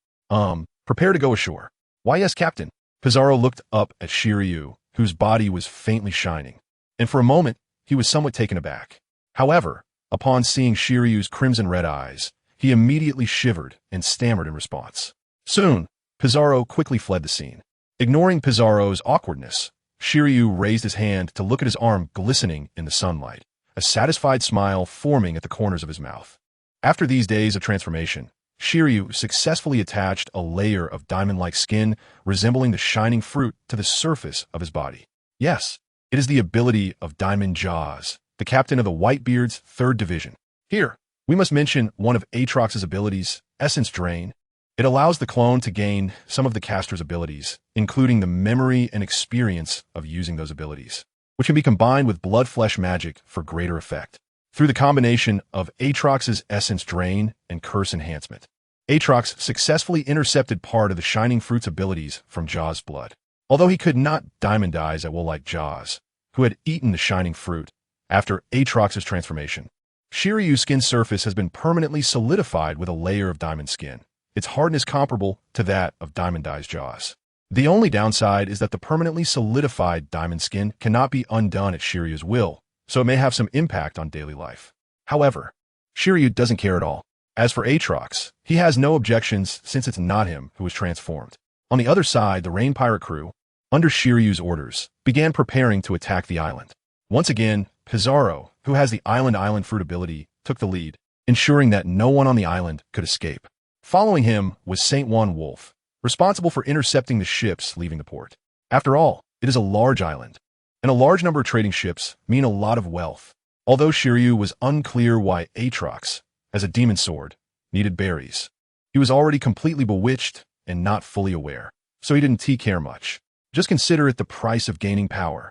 Prepare to go ashore. Why, yes, Captain. Pizarro looked up at Shiryu, whose body was faintly shining, and for a moment he was somewhat taken aback. However, upon seeing Shiryu's crimson-red eyes, he immediately shivered and stammered in response. Soon, Pizarro quickly fled the scene. Ignoring Pizarro's awkwardness, Shiryu raised his hand to look at his arm glistening in the sunlight, a satisfied smile forming at the corners of his mouth. After these days of transformation, Shiryu successfully attached a layer of diamond-like skin resembling the shining fruit to the surface of his body. Yes, it is the ability of Diamond Jaws, the captain of the Whitebeard's 3rd Division. Here, we must mention one of Aatrox's abilities, Essence Drain. It allows the clone to gain some of the caster's abilities, including the memory and experience of using those abilities, which can be combined with blood-flesh magic for greater effect. Through the combination of Aatrox's Essence Drain and Curse Enhancement, Aatrox successfully intercepted part of the Shining Fruit's abilities from Jaws' blood. Although he could not diamondize at will like Jaws, who had eaten the Shining Fruit after Aatrox's transformation, Shiryu's skin surface has been permanently solidified with a layer of diamond skin. Its hardness comparable to that of diamondized Jaws. The only downside is that the permanently solidified diamond skin cannot be undone at Shiryu's will, so it may have some impact on daily life. However, Shiryu doesn't care at all. As for Aatrox, he has no objections since it's not him who was transformed. On the other side, the Rain Pirate crew, under Shiryu's orders, began preparing to attack the island. Once again, Pizarro, who has the Island Fruit ability, took the lead, ensuring that no one on the island could escape. Following him was Saint Juan Wolf, responsible for intercepting the ships leaving the port. After all, it is a large island, and a large number of trading ships mean a lot of wealth. although Shiryu was unclear why Aatrox, as a demon sword, needed berries. He was already completely bewitched and not fully aware, so he didn't care much. Just consider it the price of gaining power.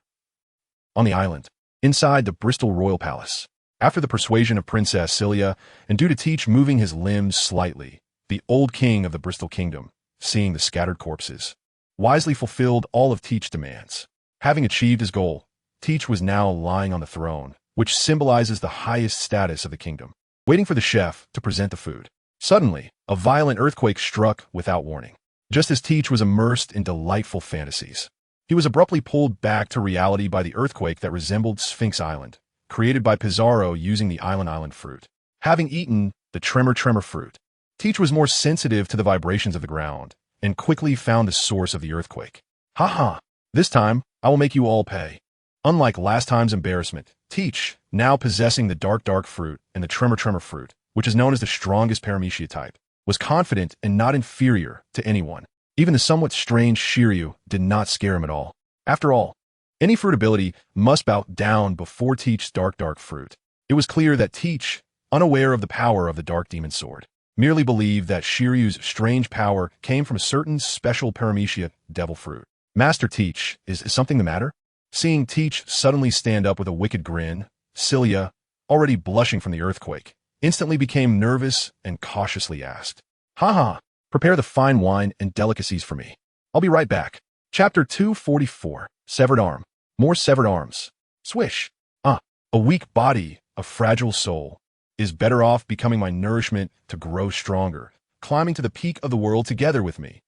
On the island, inside the Bristol Royal Palace, after the persuasion of Princess Cilia, and due to Teach moving his limbs slightly, the old king of the Bristol Kingdom, seeing the scattered corpses, wisely fulfilled all of Teach's demands. Having achieved his goal, Teach was now lying on the throne, which symbolizes the highest status of the kingdom, waiting for the chef to present the food. Suddenly, a violent earthquake struck without warning. Just as Teach was immersed in delightful fantasies, he was abruptly pulled back to reality by the earthquake that resembled Sphinx Island, created by Pizarro using the island fruit. Having eaten the tremor fruit, Teach was more sensitive to the vibrations of the ground, and quickly found the source of the earthquake. Haha, this time, I will make you all pay. Unlike last time's embarrassment, Teach, now possessing the dark fruit and the tremor fruit, which is known as the strongest paramecia type, was confident and not inferior to anyone. Even the somewhat strange Shiryu did not scare him at all. After all, any fruit ability must bow down before Teach's dark fruit. It was clear that Teach, unaware of the power of the dark demon sword, merely believed that Shiryu's strange power came from a certain special paramecia devil fruit. Master Teach, is something the matter? Seeing Teach suddenly stand up with a wicked grin, Cilia, already blushing from the earthquake, instantly became nervous and cautiously asked, "Haha, prepare the fine wine and delicacies for me. I'll be right back." Chapter 244, Severed Arm. More severed arms. Swish. A weak body, a fragile soul, is better off becoming my nourishment to grow stronger, climbing to the peak of the world together with me.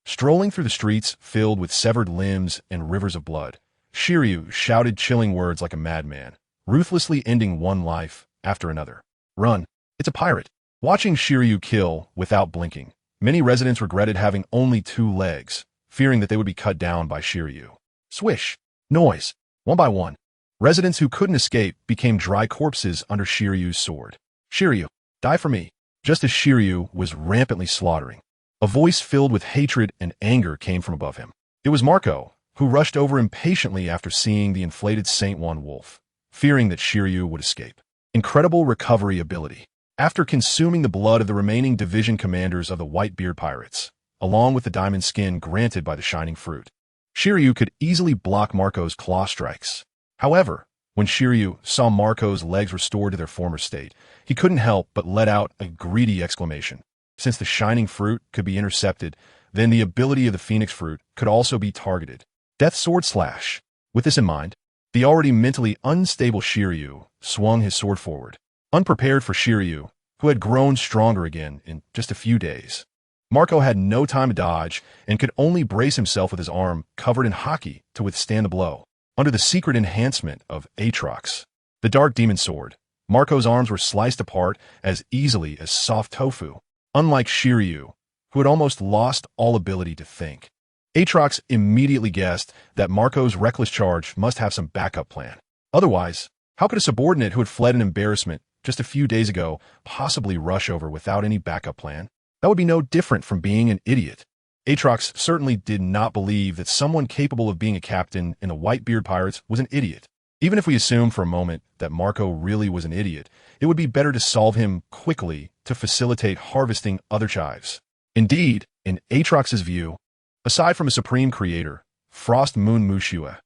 Strolling through the streets filled with severed limbs and rivers of blood, Shiryu shouted chilling words like a madman, ruthlessly ending one life after another. Run, it's a pirate. Watching Shiryu kill without blinking, many residents regretted having only 2 legs, fearing that they would be cut down by Shiryu. Swish. Noise. One by one, residents who couldn't escape became dry corpses under Shiryu's sword. Shiryu, die for me. Just as Shiryu was rampantly slaughtering, a voice filled with hatred and anger came from above him. It was Marco, who rushed over impatiently after seeing the inflated Saint One Wolf, fearing that Shiryu would escape. Incredible recovery ability. After consuming the blood of the remaining division commanders of the Whitebeard Pirates, along with the diamond skin granted by the Shining Fruit, Shiryu could easily block Marco's claw strikes. However, when Shiryu saw Marco's legs restored to their former state, he couldn't help but let out a greedy exclamation. Since the Shining Fruit could be intercepted, then the ability of the Phoenix Fruit could also be targeted. Death Sword Slash. With this in mind, the already mentally unstable Shiryu swung his sword forward, unprepared for Shiryu, who had grown stronger again in just a few days. Marco had no time to dodge and could only brace himself with his arm covered in haki to withstand the blow. Under the secret enhancement of Aatrox, the Dark Demon Sword, Marco's arms were sliced apart as easily as soft tofu, unlike Shiryu, who had almost lost all ability to think. Aatrox immediately guessed that Marco's reckless charge must have some backup plan. Otherwise, how could a subordinate who had fled in embarrassment just a few days ago possibly rush over without any backup plan? That would be no different from being an idiot. Aatrox certainly did not believe that someone capable of being a captain in the Whitebeard Pirates was an idiot. Even if we assume for a moment that Marco really was an idiot, it would be better to solve him quickly to facilitate harvesting other chives. Indeed, in Aatrox's view, aside from a supreme creator, Frost Moon Mushua,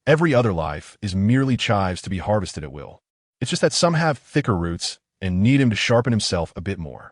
every other life is merely chives to be harvested at will. It's just that some have thicker roots and need him to sharpen himself a bit more.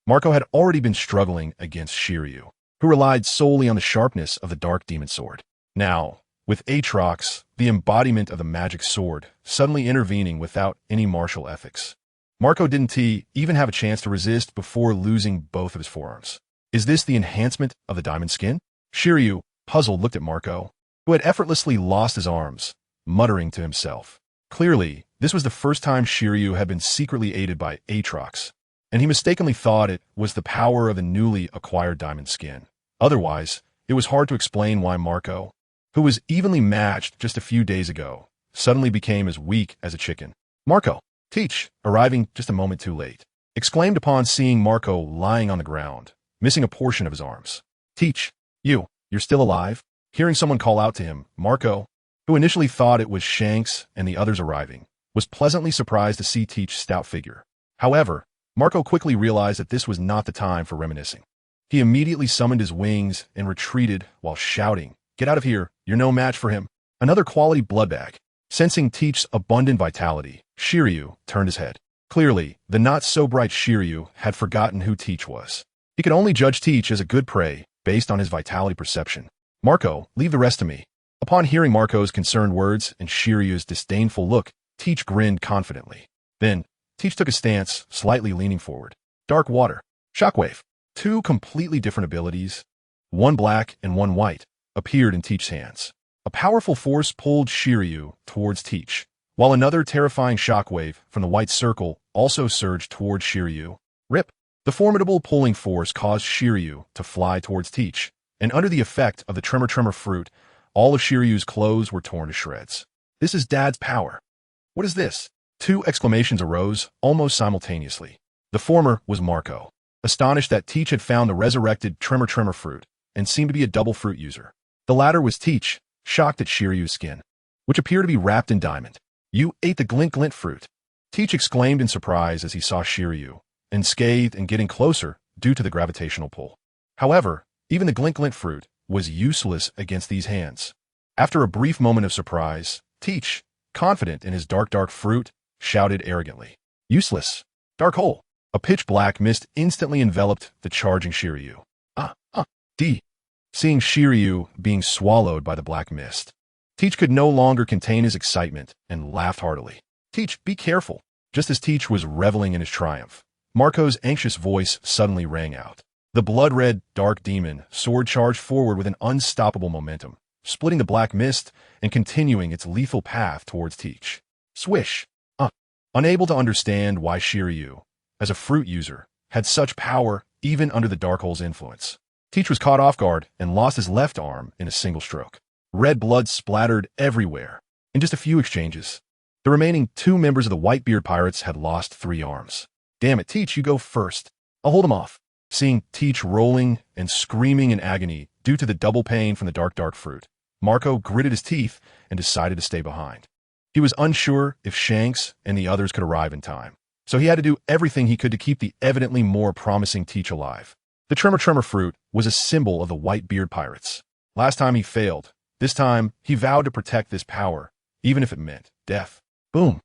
Marco had already been struggling against Shiryu, who relied solely on the sharpness of the Dark Demon Sword. Now, with Aatrox, the embodiment of the magic sword, suddenly intervening without any martial ethics, Marco didn't even have a chance to resist before losing both of his forearms. Is this the enhancement of the diamond skin? Shiryu, puzzled, looked at Marco, who had effortlessly lost his arms, muttering to himself. Clearly, this was the first time Shiryu had been secretly aided by Aatrox, and he mistakenly thought it was the power of the newly acquired diamond skin. Otherwise, it was hard to explain why Marco, who was evenly matched just a few days ago, suddenly became as weak as a chicken. Marco, Teach, arriving just a moment too late, exclaimed upon seeing Marco lying on the ground, missing a portion of his arms. Teach, you're still alive? Hearing someone call out to him, Marco, who initially thought it was Shanks and the others arriving, was pleasantly surprised to see Teach's stout figure. However, Marco quickly realized that this was not the time for reminiscing. He immediately summoned his wings and retreated while shouting, "Get out of here, you're no match for him." Another quality blood bag. Sensing Teach's abundant vitality, Shiryu turned his head. Clearly, the not-so-bright Shiryu had forgotten who Teach was. He could only judge Teach as a good prey based on his vitality perception. "Marco, leave the rest to me." Upon hearing Marco's concerned words and Shiryu's disdainful look, Teach grinned confidently. Then, Teach took a stance, slightly leaning forward. Dark Water. Shockwave. Two completely different abilities, one black and one white, appeared in Teach's hands. A powerful force pulled Shiryu towards Teach, while another terrifying shockwave from the white circle also surged towards Shiryu. Rip! The formidable pulling force caused Shiryu to fly towards Teach, and under the effect of the Tremor fruit, all of Shiryu's clothes were torn to shreds. "This is Dad's power." "What is this?" Two exclamations arose almost simultaneously. The former was Marco, astonished that Teach had found the resurrected Tremor fruit, and seemed to be a double fruit user. The latter was Teach, shocked at Shiryu's skin, which appeared to be wrapped in diamond. "You ate the glint fruit!" Teach exclaimed in surprise as he saw Shiryu, unscathed and getting closer due to the gravitational pull. However, even the glint fruit was useless against these hands. After a brief moment of surprise, Teach, confident in his dark fruit, shouted arrogantly, "Useless! Dark hole!" A pitch-black mist instantly enveloped the charging Shiryu. D. Seeing Shiryu being swallowed by the black mist, Teach could no longer contain his excitement and laughed heartily. "Teach, be careful!" Just as Teach was reveling in his triumph, Marco's anxious voice suddenly rang out. The blood-red, dark demon sword charged forward with an unstoppable momentum, splitting the black mist and continuing its lethal path towards Teach. Swish! Unable to understand why Shiryu, as a fruit user, had such power even under the dark hole's influence, Teach was caught off guard and lost his left arm in a single stroke. Red blood splattered everywhere. In just a few exchanges, the remaining two members of the Whitebeard Pirates had lost 3 arms. "Damn it, Teach, you go first. I'll hold him off." Seeing Teach rolling and screaming in agony due to the double pain from the dark fruit, Marco gritted his teeth and decided to stay behind. He was unsure if Shanks and the others could arrive in time, so he had to do everything he could to keep the evidently more promising Teach alive. The Tremor fruit was a symbol of the Whitebeard Pirates. Last time he failed. This time, he vowed to protect this power, even if it meant death. Boom!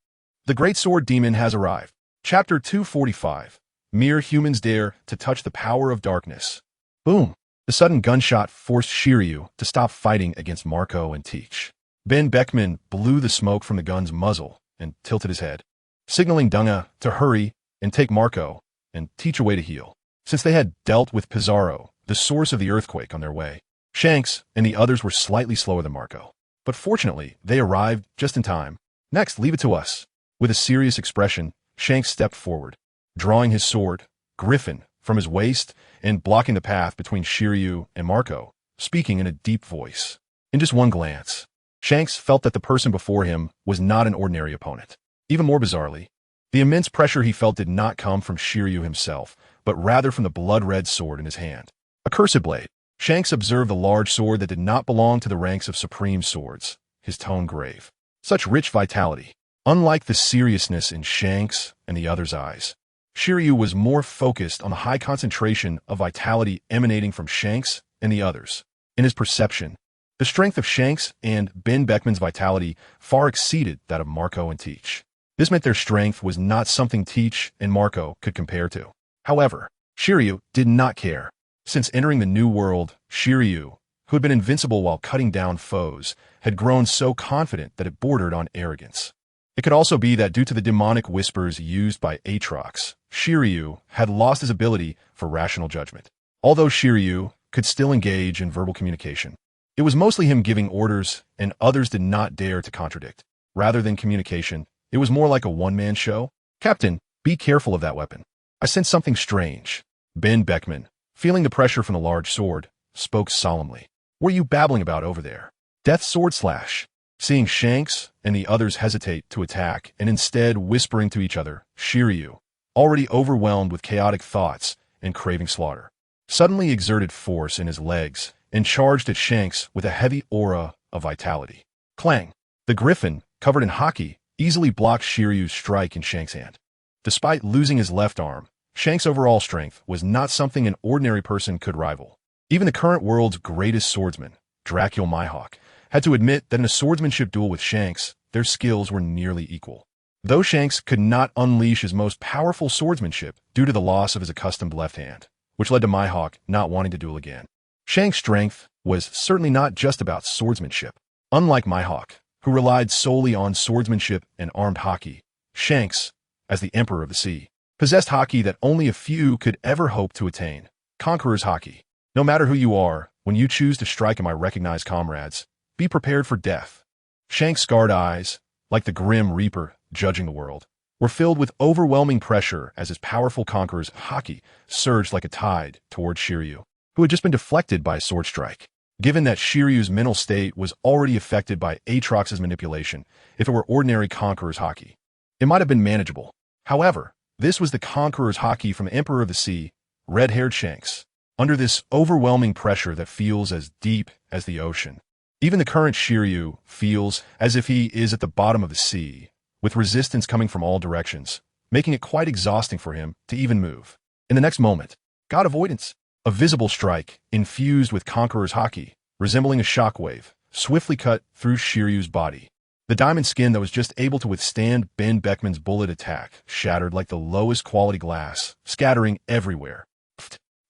The Great Sword Demon has arrived. Chapter 245. Mere humans dare to touch the power of darkness. Boom! The sudden gunshot forced Shiryu to stop fighting against Marco and Teach. Ben Beckman blew the smoke from the gun's muzzle and tilted his head, signaling Dunga to hurry and take Marco and Teach away to heal, since they had dealt with Pizarro, the source of the earthquake, on their way. Shanks and the others were slightly slower than Marco, but fortunately, they arrived just in time. "Next, leave it to us." With a serious expression, Shanks stepped forward, drawing his sword, Griffin, from his waist and blocking the path between Shiryu and Marco, speaking in a deep voice. In just one glance, Shanks felt that the person before him was not an ordinary opponent. Even more bizarrely, the immense pressure he felt did not come from Shiryu himself, but rather from the blood-red sword in his hand. A cursed blade. Shanks observed the large sword that did not belong to the ranks of supreme swords, his tone grave. Such rich vitality. Unlike the seriousness in Shanks and the others' eyes, Shiryu was more focused on the high concentration of vitality emanating from Shanks and the others. In his perception, the strength of Shanks and Ben Beckman's vitality far exceeded that of Marco and Teach. This meant their strength was not something Teach and Marco could compare to. However, Shiryu did not care. Since entering the New World, Shiryu, who had been invincible while cutting down foes, had grown so confident that it bordered on arrogance. It could also be that due to the demonic whispers used by Aatrox, Shiryu had lost his ability for rational judgment. Although Shiryu could still engage in verbal communication, it was mostly him giving orders, and others did not dare to contradict. Rather than communication, it was more like a one-man show. "Captain, be careful of that weapon. I sense something strange." Ben Beckman, feeling the pressure from the large sword, spoke solemnly. "What are you babbling about over there?" "Death sword slash." Seeing Shanks and the others hesitate to attack and instead whispering to each other, Shiryu, already overwhelmed with chaotic thoughts and craving slaughter, suddenly exerted force in his legs and charged at Shanks with a heavy aura of vitality. Clang! The griffin, covered in haki, easily blocked Shiryu's strike in Shanks' hand. Despite losing his left arm, Shanks' overall strength was not something an ordinary person could rival. Even the current world's greatest swordsman, Dracula Mihawk, had to admit that in a swordsmanship duel with Shanks, their skills were nearly equal. Though Shanks could not unleash his most powerful swordsmanship due to the loss of his accustomed left hand, which led to Mihawk not wanting to duel again. Shanks' strength was certainly not just about swordsmanship. Unlike Mihawk, who relied solely on swordsmanship and armed haki, Shanks, as the Emperor of the Sea, possessed haki that only a few could ever hope to attain. Conqueror's haki. No matter who you are, when you choose to strike at my recognized comrades, be prepared for death. Shanks' scarred eyes, like the grim reaper judging the world, were filled with overwhelming pressure as his powerful conqueror's haki surged like a tide toward Shiryu, who had just been deflected by a sword strike. Given that Shiryu's mental state was already affected by Aatrox's manipulation, if it were ordinary conqueror's haki, it might have been manageable. However, this was the conqueror's haki from Emperor of the Sea, red-haired Shanks. Under this overwhelming pressure that feels as deep as the ocean, even the current Shiryu feels as if he is at the bottom of the sea, with resistance coming from all directions, making it quite exhausting for him to even move. In the next moment, God Avoidance, a visible strike, infused with Conqueror's haki, resembling a shockwave, swiftly cut through Shiryu's body. The diamond skin that was just able to withstand Ben Beckman's bullet attack shattered like the lowest quality glass, scattering everywhere.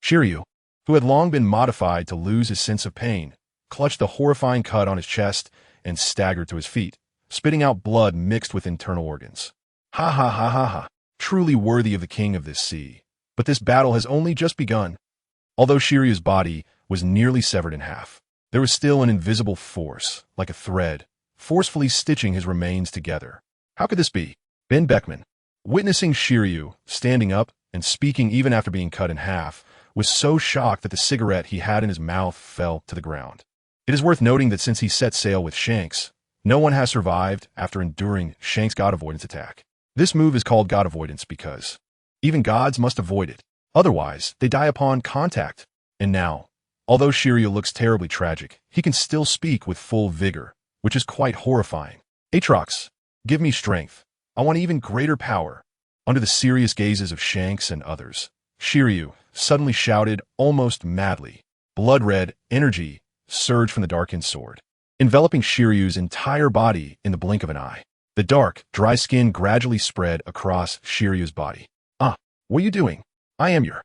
Shiryu, who had long been modified to lose his sense of pain, clutched the horrifying cut on his chest and staggered to his feet, spitting out blood mixed with internal organs. Ha ha ha ha ha, truly worthy of the king of this sea. But this battle has only just begun. Although Shiryu's body was nearly severed in half, there was still an invisible force, like a thread, forcefully stitching his remains together. How could this be? Ben Beckman, witnessing Shiryu standing up and speaking even after being cut in half, was so shocked that the cigarette he had in his mouth fell to the ground. It is worth noting that since he set sail with Shanks, no one has survived after enduring Shanks' God Avoidance attack. This move is called God Avoidance because even gods must avoid it. Otherwise, they die upon contact. And now, although Shiryu looks terribly tragic, he can still speak with full vigor, which is quite horrifying. Aatrox, give me strength. I want even greater power. Under the serious gazes of Shanks and others, Shiryu suddenly shouted almost madly. Blood-red energy surged from the darkened sword, enveloping Shiryu's entire body in the blink of an eye. The dark, dry skin gradually spread across Shiryu's body. What are you doing? I am your...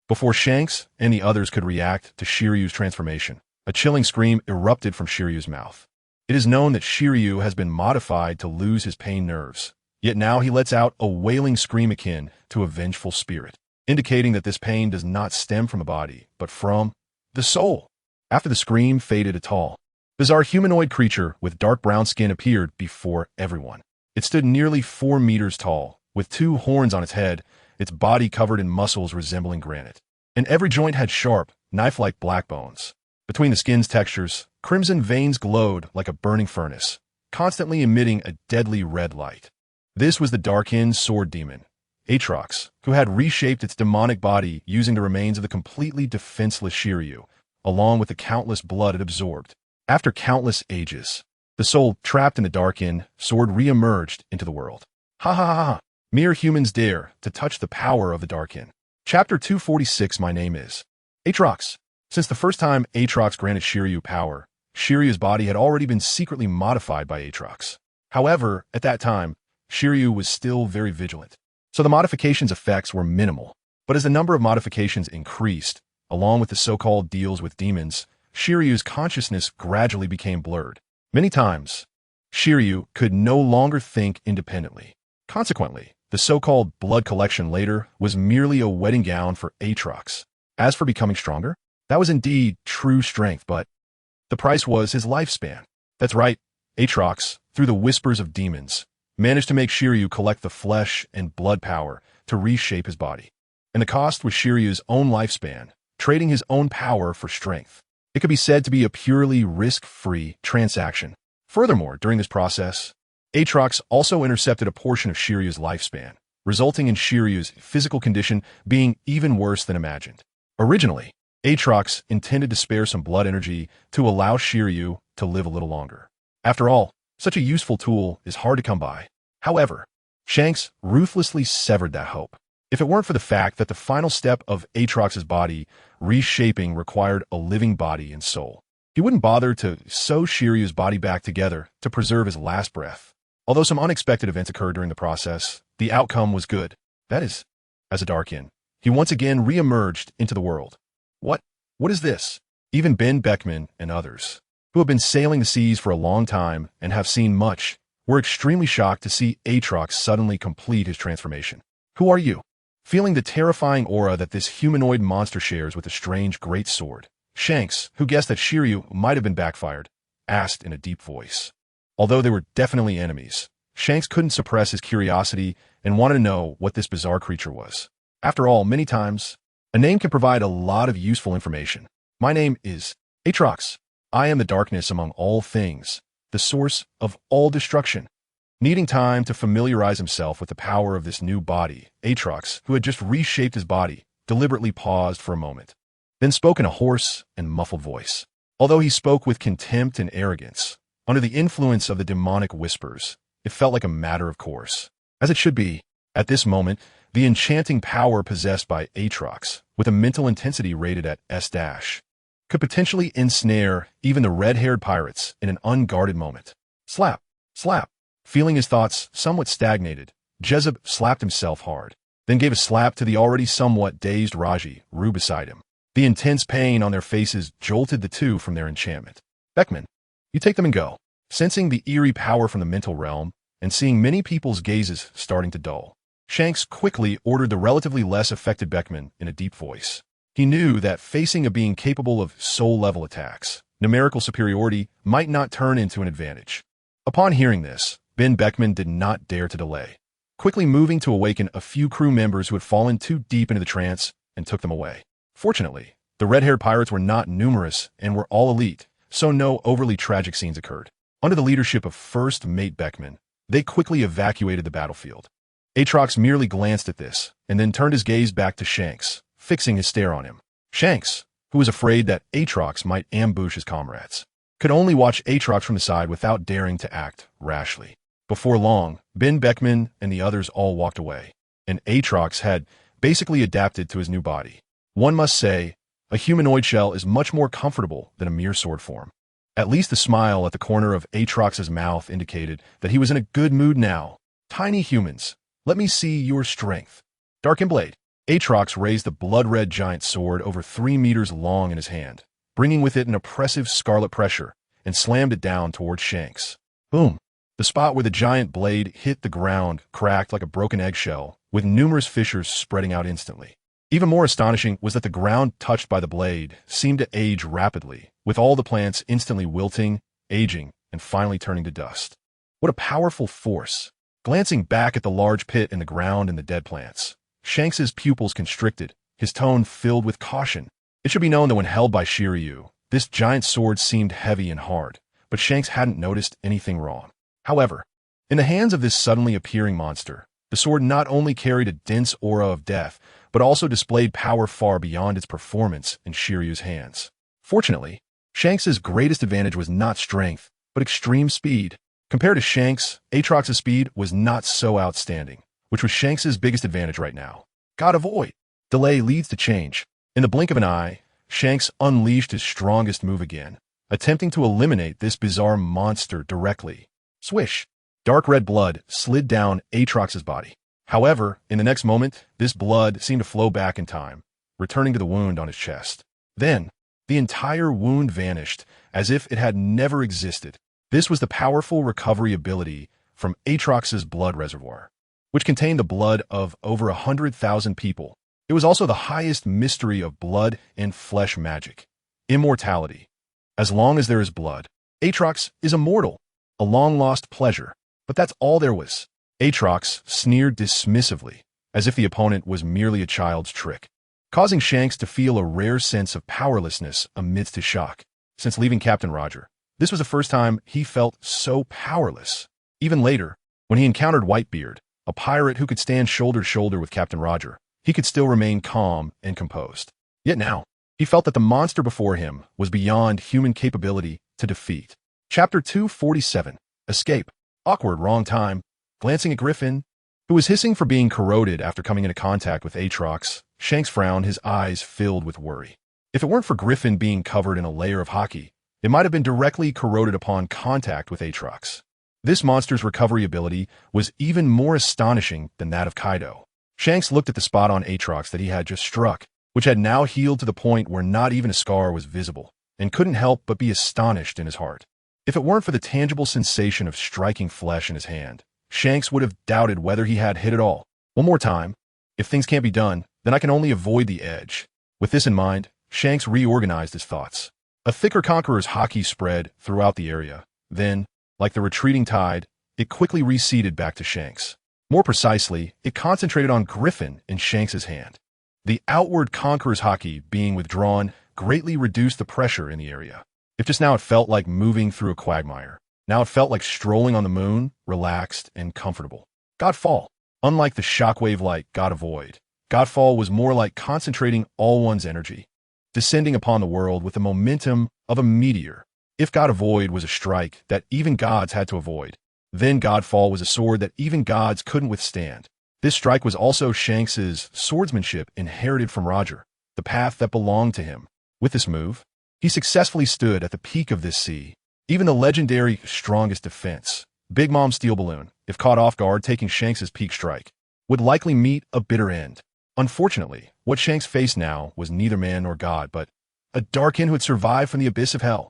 Before Shanks and the others could react to Shiryu's transformation, a chilling scream erupted from Shiryu's mouth. It is known that Shiryu has been modified to lose his pain nerves, yet now he lets out a wailing scream akin to a vengeful spirit, indicating that this pain does not stem from the body, but from the soul. After the scream faded, a tall, bizarre humanoid creature with dark brown skin appeared before everyone. It stood nearly 4 meters tall, with 2 horns on its head, its body covered in muscles resembling granite. And every joint had sharp, knife-like black bones. Between the skin's textures, crimson veins glowed like a burning furnace, constantly emitting a deadly red light. This was the Darkin sword demon, Aatrox, who had reshaped its demonic body using the remains of the completely defenseless Shiryu, along with the countless blood it absorbed. After countless ages, the soul trapped in the Darkin sword re-emerged into the world. Ha ha ha ha! Mere humans dare to touch the power of the Darkin. Chapter 246. My name is Aatrox. Since the first time Aatrox granted Shiryu power, Shiryu's body had already been secretly modified by Aatrox. However, at that time, Shiryu was still very vigilant, so the modification's effects were minimal. But as the number of modifications increased, along with the so-called deals with demons, Shiryu's consciousness gradually became blurred. Many times, Shiryu could no longer think independently. Consequently, the so-called blood collection later was merely a wedding gown for Aatrox. As for becoming stronger, that was indeed true strength, but the price was his lifespan. That's right, Aatrox, through the whispers of demons, managed to make Shiryu collect the flesh and blood power to reshape his body. And the cost was Shiryu's own lifespan, trading his own power for strength. It could be said to be a purely risk-free transaction. Furthermore, during this process, Aatrox also intercepted a portion of Shiryu's lifespan, resulting in Shiryu's physical condition being even worse than imagined. Originally, Aatrox intended to spare some blood energy to allow Shiryu to live a little longer. After all, Such a useful tool is hard to come by. However, Shanks ruthlessly severed that hope. If it weren't for the fact that the final step of Aatrox's body reshaping required a living body and soul, he wouldn't bother to sew Shiryu's body back together to preserve his last breath. Although some unexpected events occurred during the process, the outcome was good. That is, as a Darkin, he once again re-emerged into the world. What is this? Even Ben Beckman and others, who have been sailing the seas for a long time and have seen much, were extremely shocked to see Aatrox suddenly complete his transformation. Who are you? Feeling the terrifying aura that this humanoid monster shares with the strange great sword, Shanks, who guessed that Shiryu might have been backfired, asked in a deep voice. Although they were definitely enemies, Shanks couldn't suppress his curiosity and wanted to know what this bizarre creature was. After all, many times, a name can provide a lot of useful information. My name is Aatrox. I am the darkness among all things, the source of all destruction. Needing time to familiarize himself with the power of this new body, Aatrox, who had just reshaped his body, deliberately paused for a moment, then spoke in a hoarse and muffled voice. Although he spoke with contempt and arrogance, under the influence of the demonic whispers, it felt like a matter of course. As it should be, at this moment, the enchanting power possessed by Aatrox, with a mental intensity rated at S-, could potentially ensnare even the red-haired pirates in an unguarded moment. Slap, slap. Feeling his thoughts somewhat stagnated, Jezeb slapped himself hard, then gave a slap to the already somewhat dazed Raji, Rue beside him. The intense pain on their faces jolted the two from their enchantment. Beckman, you take them and go. Sensing the eerie power from the mental realm, and seeing many people's gazes starting to dull, Shanks quickly ordered the relatively less affected Beckman in a deep voice. He knew that facing a being capable of soul-level attacks, numerical superiority might not turn into an advantage. Upon hearing this, Ben Beckman did not dare to delay, quickly moving to awaken a few crew members who had fallen too deep into the trance and took them away. Fortunately, the red-haired pirates were not numerous and were all elite, so no overly tragic scenes occurred. Under the leadership of First Mate Beckman, they quickly evacuated the battlefield. Aatrox merely glanced at this, and then turned his gaze back to Shanks, fixing his stare on him. Shanks, who was afraid that Aatrox might ambush his comrades, could only watch Aatrox from the side without daring to act rashly. Before long, Ben Beckman and the others all walked away, and Aatrox had basically adapted to his new body. One must say, a humanoid shell is much more comfortable than a mere sword form. At least the smile at the corner of Aatrox's mouth indicated that he was in a good mood now. Tiny humans, let me see your strength. Darkened blade. Aatrox raised the blood-red giant sword over 3 meters long in his hand, bringing with it an oppressive scarlet pressure, and slammed it down towards Shanks. Boom. The spot where the giant blade hit the ground cracked like a broken eggshell, with numerous fissures spreading out instantly. Even more astonishing was that the ground touched by the blade seemed to age rapidly, with all the plants instantly wilting, aging, and finally turning to dust. What a powerful force! Glancing back at the large pit in the ground and the dead plants, Shanks's pupils constricted, his tone filled with caution. It should be known that when held by Shiryu, this giant sword seemed heavy and hard, but Shanks hadn't noticed anything wrong. However, in the hands of this suddenly appearing monster, the sword not only carried a dense aura of death, but also displayed power far beyond its performance in Shiryu's hands. Fortunately, Shanks's greatest advantage was not strength, but extreme speed. Compared to Shanks, Aatrox's speed was not so outstanding, which was Shanks's biggest advantage right now. God avoid! Delay leads to change. In the blink of an eye, Shanks unleashed his strongest move again, attempting to eliminate this bizarre monster directly. Swish! Dark red blood slid down Aatrox's body. However, in the next moment, this blood seemed to flow back in time, returning to the wound on his chest. Then, the entire wound vanished, as if it had never existed. This was the powerful recovery ability from Aatrox's blood reservoir, which contained the blood of over 100,000 people. It was also the highest mystery of blood and flesh magic. Immortality. As long as there is blood, Aatrox is immortal. A long-lost pleasure. But that's all there was. Aatrox sneered dismissively, as if the opponent was merely a child's trick, causing Shanks to feel a rare sense of powerlessness amidst his shock. Since leaving Captain Roger, this was the first time he felt so powerless. Even later, when he encountered Whitebeard, a pirate who could stand shoulder to shoulder with Captain Roger, he could still remain calm and composed. Yet now, he felt that the monster before him was beyond human capability to defeat. Chapter 247. Escape. Awkward, wrong time. Glancing at Griffin, who was hissing for being corroded after coming into contact with Aatrox, Shanks frowned, his eyes filled with worry. If it weren't for Griffin being covered in a layer of haki, it might have been directly corroded upon contact with Aatrox. This monster's recovery ability was even more astonishing than that of Kaido. Shanks looked at the spot on Aatrox that he had just struck, which had now healed to the point where not even a scar was visible, and couldn't help but be astonished in his heart. If it weren't for the tangible sensation of striking flesh in his hand, Shanks would have doubted whether he had hit at all. One more time. If things can't be done, then I can only avoid the edge. With this in mind, Shanks reorganized his thoughts. A thicker Conqueror's haki spread throughout the area. Then, like the retreating tide, it quickly receded back to Shanks. More precisely, it concentrated on Griffin in Shanks's hand. The outward Conqueror's haki being withdrawn greatly reduced the pressure in the area. If just now it felt like moving through a quagmire, now it felt like strolling on the moon, relaxed and comfortable. Godfall. Unlike the shockwave-like God Avoid, Godfall was more like concentrating all one's energy, descending upon the world with the momentum of a meteor. If God Avoid was a strike that even gods had to avoid, then Godfall was a sword that even gods couldn't withstand. This strike was also Shanks's swordsmanship inherited from Roger, the path that belonged to him. With this move, he successfully stood at the peak of this sea. Even the legendary strongest defense, Big Mom's steel balloon, if caught off guard taking Shanks's peak strike, would likely meet a bitter end. Unfortunately, what Shanks faced now was neither man nor god, but a Darkin who had survived from the abyss of hell.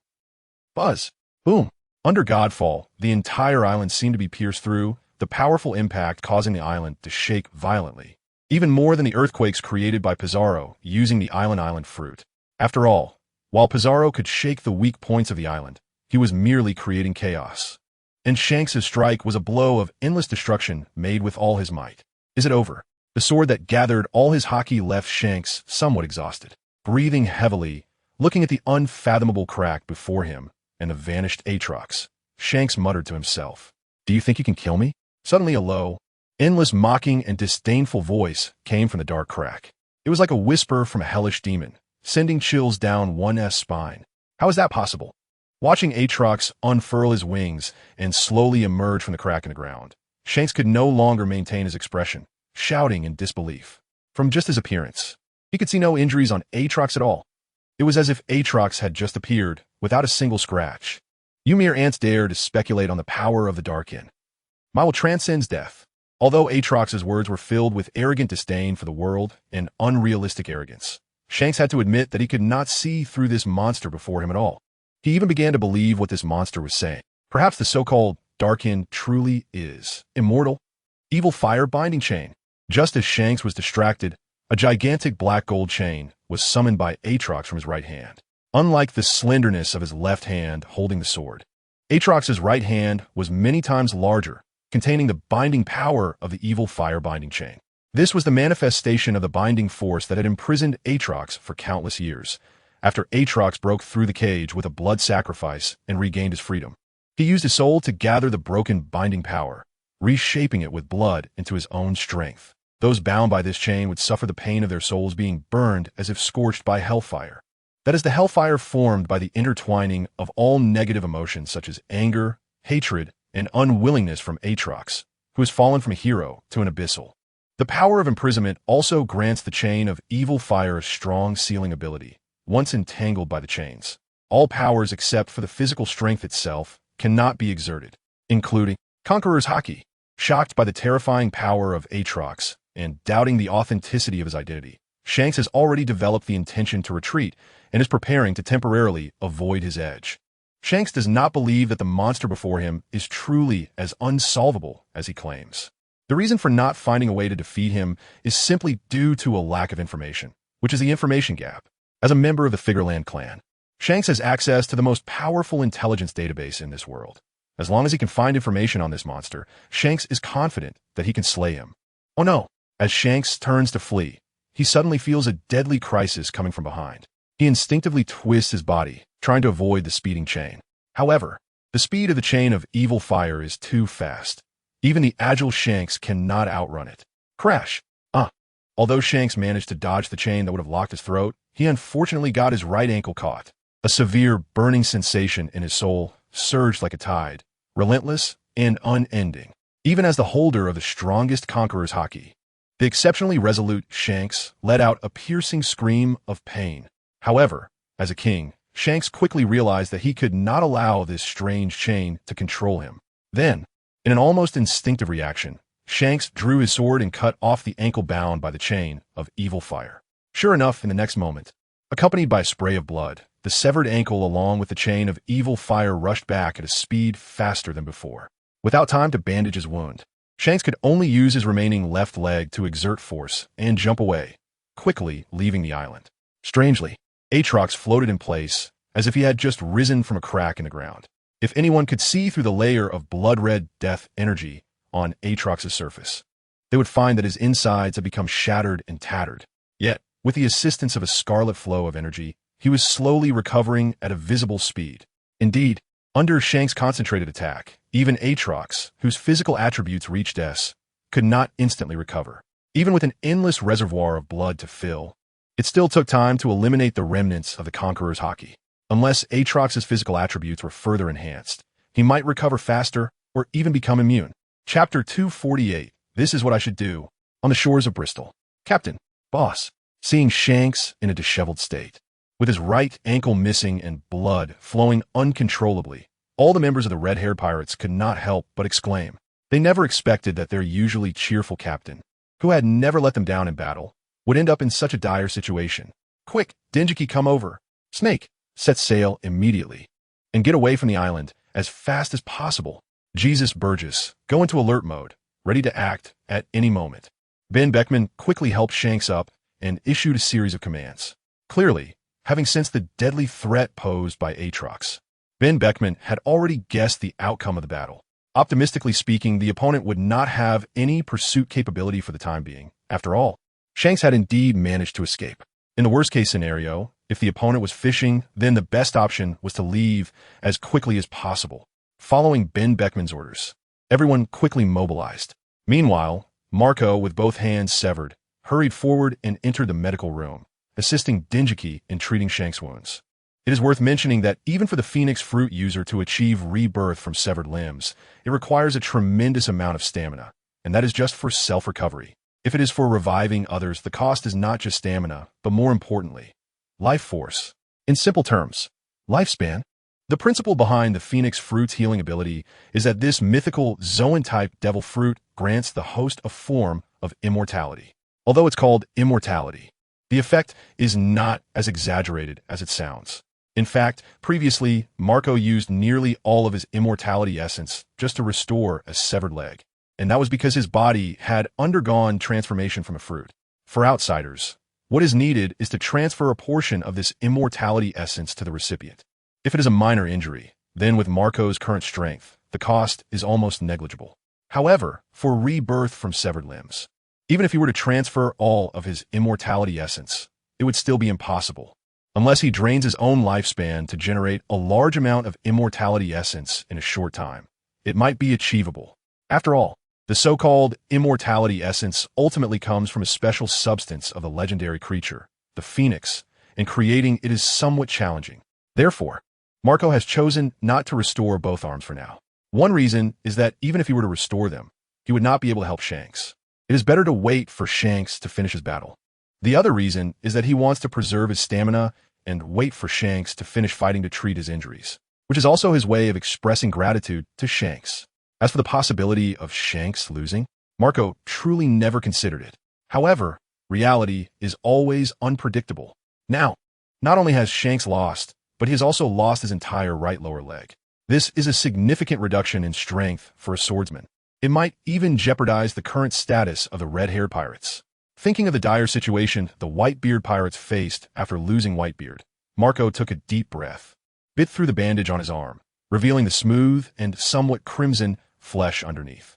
Buzz. Boom. Under Godfall, the entire island seemed to be pierced through, the powerful impact causing the island to shake violently, even more than the earthquakes created by Pizarro using the island fruit. After all, while Pizarro could shake the weak points of the island, he was merely creating chaos. And Shanks' strike was a blow of endless destruction made with all his might. Is it over? The sword that gathered all his haki left Shanks somewhat exhausted. Breathing heavily, looking at the unfathomable crack before him and the vanished Aatrox, Shanks muttered to himself, "Do you think you can kill me?" Suddenly a low, endless mocking and disdainful voice came from the dark crack. It was like a whisper from a hellish demon, sending chills down one's spine. How is that possible? Watching Aatrox unfurl his wings and slowly emerge from the crack in the ground, Shanks could no longer maintain his expression, shouting in disbelief. From just his appearance, he could see no injuries on Aatrox at all. It was as if Aatrox had just appeared, without a single scratch. You mere ants dare to speculate on the power of the Darkin. My will transcends death. Although Aatrox's words were filled with arrogant disdain for the world and unrealistic arrogance, Shanks had to admit that he could not see through this monster before him at all. He even began to believe what this monster was saying. Perhaps the so-called Darkin truly is immortal. Evil fire binding chain. Just as Shanks was distracted, a gigantic black gold chain was summoned by Aatrox from his right hand. Unlike the slenderness of his left hand holding the sword, Aatrox's right hand was many times larger, containing the binding power of the evil fire binding chain. This was the manifestation of the binding force that had imprisoned Aatrox for countless years, after Aatrox broke through the cage with a blood sacrifice and regained his freedom. He used his soul to gather the broken binding power, reshaping it with blood into his own strength. Those bound by this chain would suffer the pain of their souls being burned as if scorched by hellfire. That is the hellfire formed by the intertwining of all negative emotions such as anger, hatred, and unwillingness from Aatrox, who has fallen from a hero to an abyssal. The power of imprisonment also grants the chain of evil fire a strong sealing ability. Once entangled by the chains, all powers except for the physical strength itself cannot be exerted, including Conqueror's haki. Shocked by the terrifying power of Aatrox and doubting the authenticity of his identity, Shanks has already developed the intention to retreat and is preparing to temporarily avoid his edge. Shanks does not believe that the monster before him is truly as unsolvable as he claims. The reason for not finding a way to defeat him is simply due to a lack of information, which is the information gap. As a member of the Figureland clan, Shanks has access to the most powerful intelligence database in this world. As long as he can find information on this monster, Shanks is confident that he can slay him. Oh no! As Shanks turns to flee, he suddenly feels a deadly crisis coming from behind. He instinctively twists his body, trying to avoid the speeding chain. However, the speed of the chain of evil fire is too fast. Even the agile Shanks cannot outrun it. Crash! Although Shanks managed to dodge the chain that would have locked his throat, he unfortunately got his right ankle caught. A severe, burning sensation in his soul surged like a tide, relentless, and unending. Even as the holder of the strongest conqueror's haki, the exceptionally resolute Shanks let out a piercing scream of pain. However, as a king, Shanks quickly realized that he could not allow this strange chain to control him. Then, in an almost instinctive reaction, Shanks drew his sword and cut off the ankle bound by the chain of evil fire. Sure enough, in the next moment, accompanied by a spray of blood, the severed ankle along with the chain of evil fire rushed back at a speed faster than before. Without time to bandage his wound, Shanks could only use his remaining left leg to exert force and jump away, quickly leaving the island. Strangely, Aatrox floated in place as if he had just risen from a crack in the ground. If anyone could see through the layer of blood-red death energy on Aatrox's surface, they would find that his insides had become shattered and tattered. Yet, with the assistance of a scarlet flow of energy, he was slowly recovering at a visible speed. Indeed, under Shanks' concentrated attack, even Aatrox, whose physical attributes reached S, could not instantly recover. Even with an endless reservoir of blood to fill, it still took time to eliminate the remnants of the Conqueror's haki. Unless Aatrox's physical attributes were further enhanced, he might recover faster or even become immune. Chapter 248. This is what I should do. On the shores of Bristol. Captain, boss, seeing Shanks in a disheveled state, with his right ankle missing and blood flowing uncontrollably, all the members of the red-haired pirates could not help but exclaim. They never expected that their usually cheerful captain, who had never let them down in battle, would end up in such a dire situation. Quick, Dengeki, come over. Snake, set sail immediately, and get away from the island as fast as possible. Jesus Burgess, go into alert mode, ready to act at any moment. Ben Beckman quickly helped Shanks up and issued a series of commands. Clearly, having sensed the deadly threat posed by Aatrox, Ben Beckman had already guessed the outcome of the battle. Optimistically speaking, the opponent would not have any pursuit capability for the time being. After all, Shanks had indeed managed to escape. In the worst-case scenario, if the opponent was fishing, then the best option was to leave as quickly as possible. Following Ben Beckman's orders, everyone quickly mobilized. Meanwhile, Marco, with both hands severed, hurried forward and entered the medical room, assisting Dengeki in treating Shanks' wounds. It is worth mentioning that even for the Phoenix Fruit user to achieve rebirth from severed limbs, it requires a tremendous amount of stamina, and that is just for self-recovery. If it is for reviving others, the cost is not just stamina, but more importantly, life force. In simple terms, lifespan. The principle behind the Phoenix Fruit's healing ability is that this mythical Zoan-type devil fruit grants the host a form of immortality. Although it's called immortality, the effect is not as exaggerated as it sounds. In fact, previously, Marco used nearly all of his immortality essence just to restore a severed leg, and that was because his body had undergone transformation from a fruit. For outsiders, what is needed is to transfer a portion of this immortality essence to the recipient. If it is a minor injury, then with Marco's current strength, the cost is almost negligible. However, for rebirth from severed limbs, even if he were to transfer all of his immortality essence, it would still be impossible, unless he drains his own lifespan to generate a large amount of immortality essence in a short time. It might be achievable. After all, the so-called immortality essence ultimately comes from a special substance of the legendary creature, the Phoenix, and creating it is somewhat challenging. Therefore, Marco has chosen not to restore both arms for now. One reason is that even if he were to restore them, he would not be able to help Shanks. It is better to wait for Shanks to finish his battle. The other reason is that he wants to preserve his stamina and wait for Shanks to finish fighting to treat his injuries, which is also his way of expressing gratitude to Shanks. As for the possibility of Shanks losing, Marco truly never considered it. However, reality is always unpredictable. Now, not only has Shanks lost, but he has also lost his entire right lower leg. This is a significant reduction in strength for a swordsman. It might even jeopardize the current status of the red-haired pirates. Thinking of the dire situation the Whitebeard pirates faced after losing Whitebeard, Marco took a deep breath, bit through the bandage on his arm, revealing the smooth and somewhat crimson flesh underneath.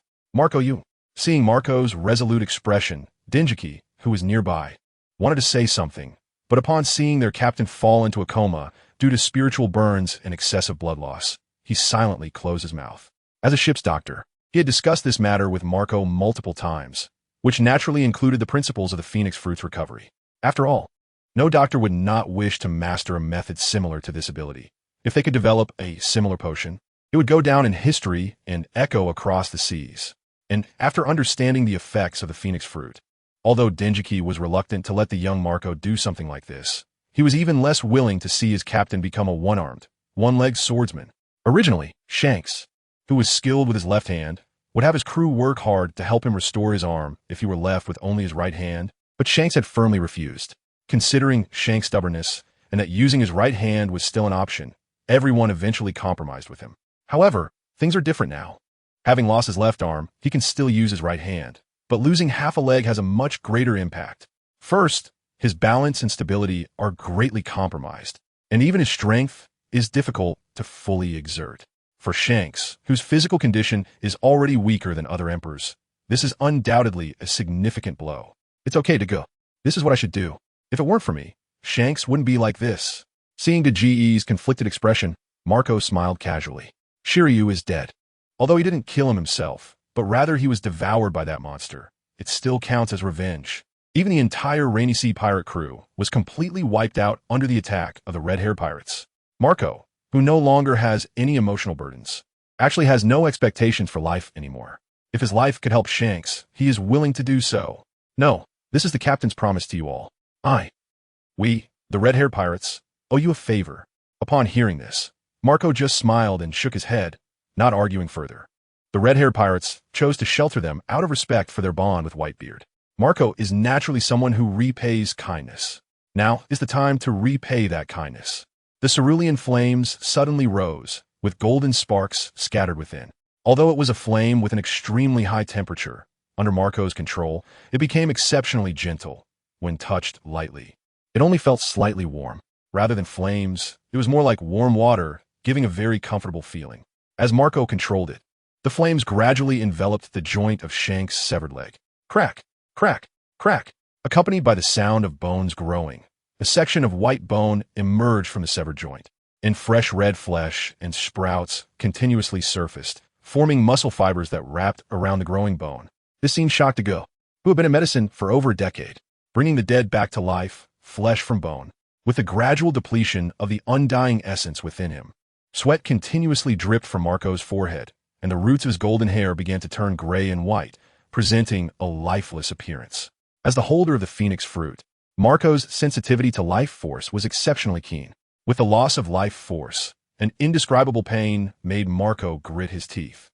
Seeing Marco's resolute expression, Dengeki, who was nearby, wanted to say something, but upon seeing their captain fall into a coma due to spiritual burns and excessive blood loss, he silently closed his mouth. As a ship's doctor, he had discussed this matter with Marco multiple times, which naturally included the principles of the Phoenix Fruit's recovery. After all, no doctor would not wish to master a method similar to this ability. If they could develop a similar potion, It would go down in history and echo across the seas. And after understanding the effects of the phoenix fruit, although Denjiki was reluctant to let the young Marco do something like this, he was even less willing to see his captain become a one-armed, one-legged swordsman. Originally, Shanks, who was skilled with his left hand, would have his crew work hard to help him restore his arm if he were left with only his right hand, but Shanks had firmly refused. Considering Shanks' stubbornness and that using his right hand was still an option, everyone eventually compromised with him. However, things are different now. Having lost his left arm, he can still use his right hand, but losing half a leg has a much greater impact. First, his balance and stability are greatly compromised, and even his strength is difficult to fully exert. For Shanks, whose physical condition is already weaker than other emperors, this is undoubtedly a significant blow. It's okay to go. This is what I should do. If it weren't for me, Shanks wouldn't be like this. Seeing Deji's conflicted expression, Marco smiled casually. Shiryu is dead. Although he didn't kill him himself, but rather he was devoured by that monster, it still counts as revenge. Even the entire Rainy Sea pirate crew was completely wiped out under the attack of the red-haired pirates. Marco, who no longer has any emotional burdens, actually has no expectations for life anymore. If his life could help Shanks, he is willing to do so. No, this is the captain's promise to you all. We, the red-haired pirates, owe you a favor. Upon hearing this, Marco just smiled and shook his head, not arguing further. The red-haired pirates chose to shelter them out of respect for their bond with Whitebeard. Marco is naturally someone who repays kindness. Now is the time to repay that kindness. The cerulean flames suddenly rose, with golden sparks scattered within. Although it was a flame with an extremely high temperature, under Marco's control, it became exceptionally gentle when touched lightly. It only felt slightly warm. Rather than flames, it was more like warm water, giving a very comfortable feeling. As Marco controlled it, the flames gradually enveloped the joint of Shanks' severed leg. Crack, crack, crack, accompanied by the sound of bones growing. A section of white bone emerged from the severed joint, and fresh red flesh and sprouts continuously surfaced, forming muscle fibers that wrapped around the growing bone. This seemed shocked to Go, who had been in medicine for over a decade, bringing the dead back to life, flesh from bone, with the gradual depletion of the undying essence within him. Sweat continuously dripped from Marco's forehead, and the roots of his golden hair began to turn gray and white, presenting a lifeless appearance. As the holder of the phoenix fruit, Marco's sensitivity to life force was exceptionally keen. With the loss of life force, an indescribable pain made Marco grit his teeth,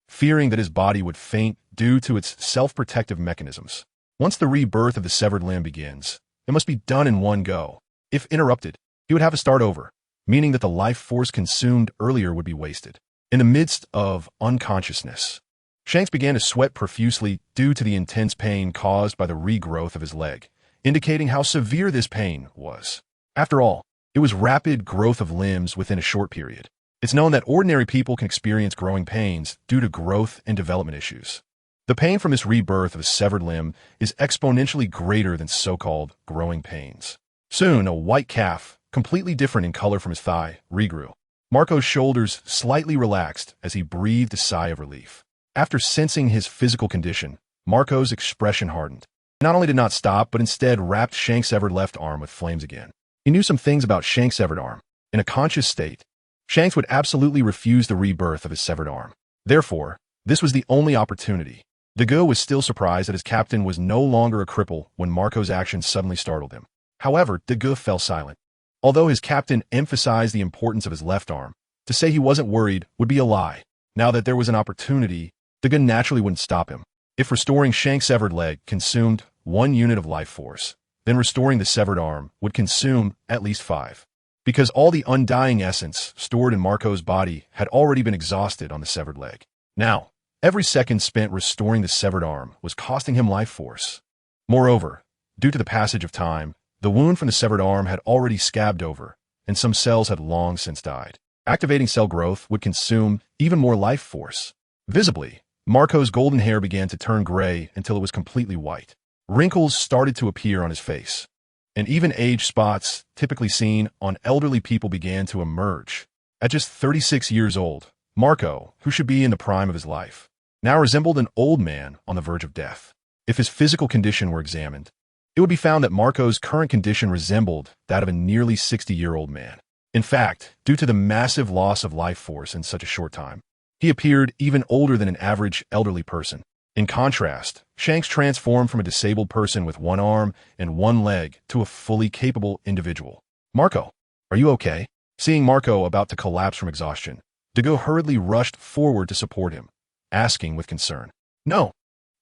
fearing that his body would faint due to its self-protective mechanisms. Once the rebirth of the severed limb begins, it must be done in one go. If interrupted, he would have to start over, meaning that the life force consumed earlier would be wasted. In the midst of unconsciousness, Shanks began to sweat profusely due to the intense pain caused by the regrowth of his leg, indicating how severe this pain was. After all, it was rapid growth of limbs within a short period. It's known that ordinary people can experience growing pains due to growth and development issues. The pain from this rebirth of a severed limb is exponentially greater than so-called growing pains. Soon, a white calf, completely different in color from his thigh, regrew. Marco's shoulders slightly relaxed as he breathed a sigh of relief. After sensing his physical condition, Marco's expression hardened. He not only did not stop, but instead wrapped Shanks' severed left arm with flames again. He knew some things about Shanks' severed arm. In a conscious state, Shanks would absolutely refuse the rebirth of his severed arm. Therefore, this was the only opportunity. Dago was still surprised that his captain was no longer a cripple when Marco's actions suddenly startled him. However, Dago fell silent. Although his captain emphasized the importance of his left arm, to say he wasn't worried would be a lie. Now that there was an opportunity, Dago naturally wouldn't stop him. If restoring Shanks' severed leg consumed 1 unit of life force, then restoring the severed arm would consume at least 5. Because all the undying essence stored in Marco's body had already been exhausted on the severed leg. Now, every second spent restoring the severed arm was costing him life force. Moreover, due to the passage of time, the wound from the severed arm had already scabbed over, and some cells had long since died. Activating cell growth would consume even more life force. Visibly, Marco's golden hair began to turn gray until it was completely white. Wrinkles started to appear on his face, and even age spots typically seen on elderly people began to emerge. At just 36 years old, Marco, who should be in the prime of his life, now resembled an old man on the verge of death. If his physical condition were examined, it would be found that Marco's current condition resembled that of a nearly 60-year-old man. In fact, due to the massive loss of life force in such a short time, he appeared even older than an average elderly person. In contrast, Shanks transformed from a disabled person with one arm and one leg to a fully capable individual. Marco, are you okay? Seeing Marco about to collapse from exhaustion, Dago hurriedly rushed forward to support him, asking with concern. No,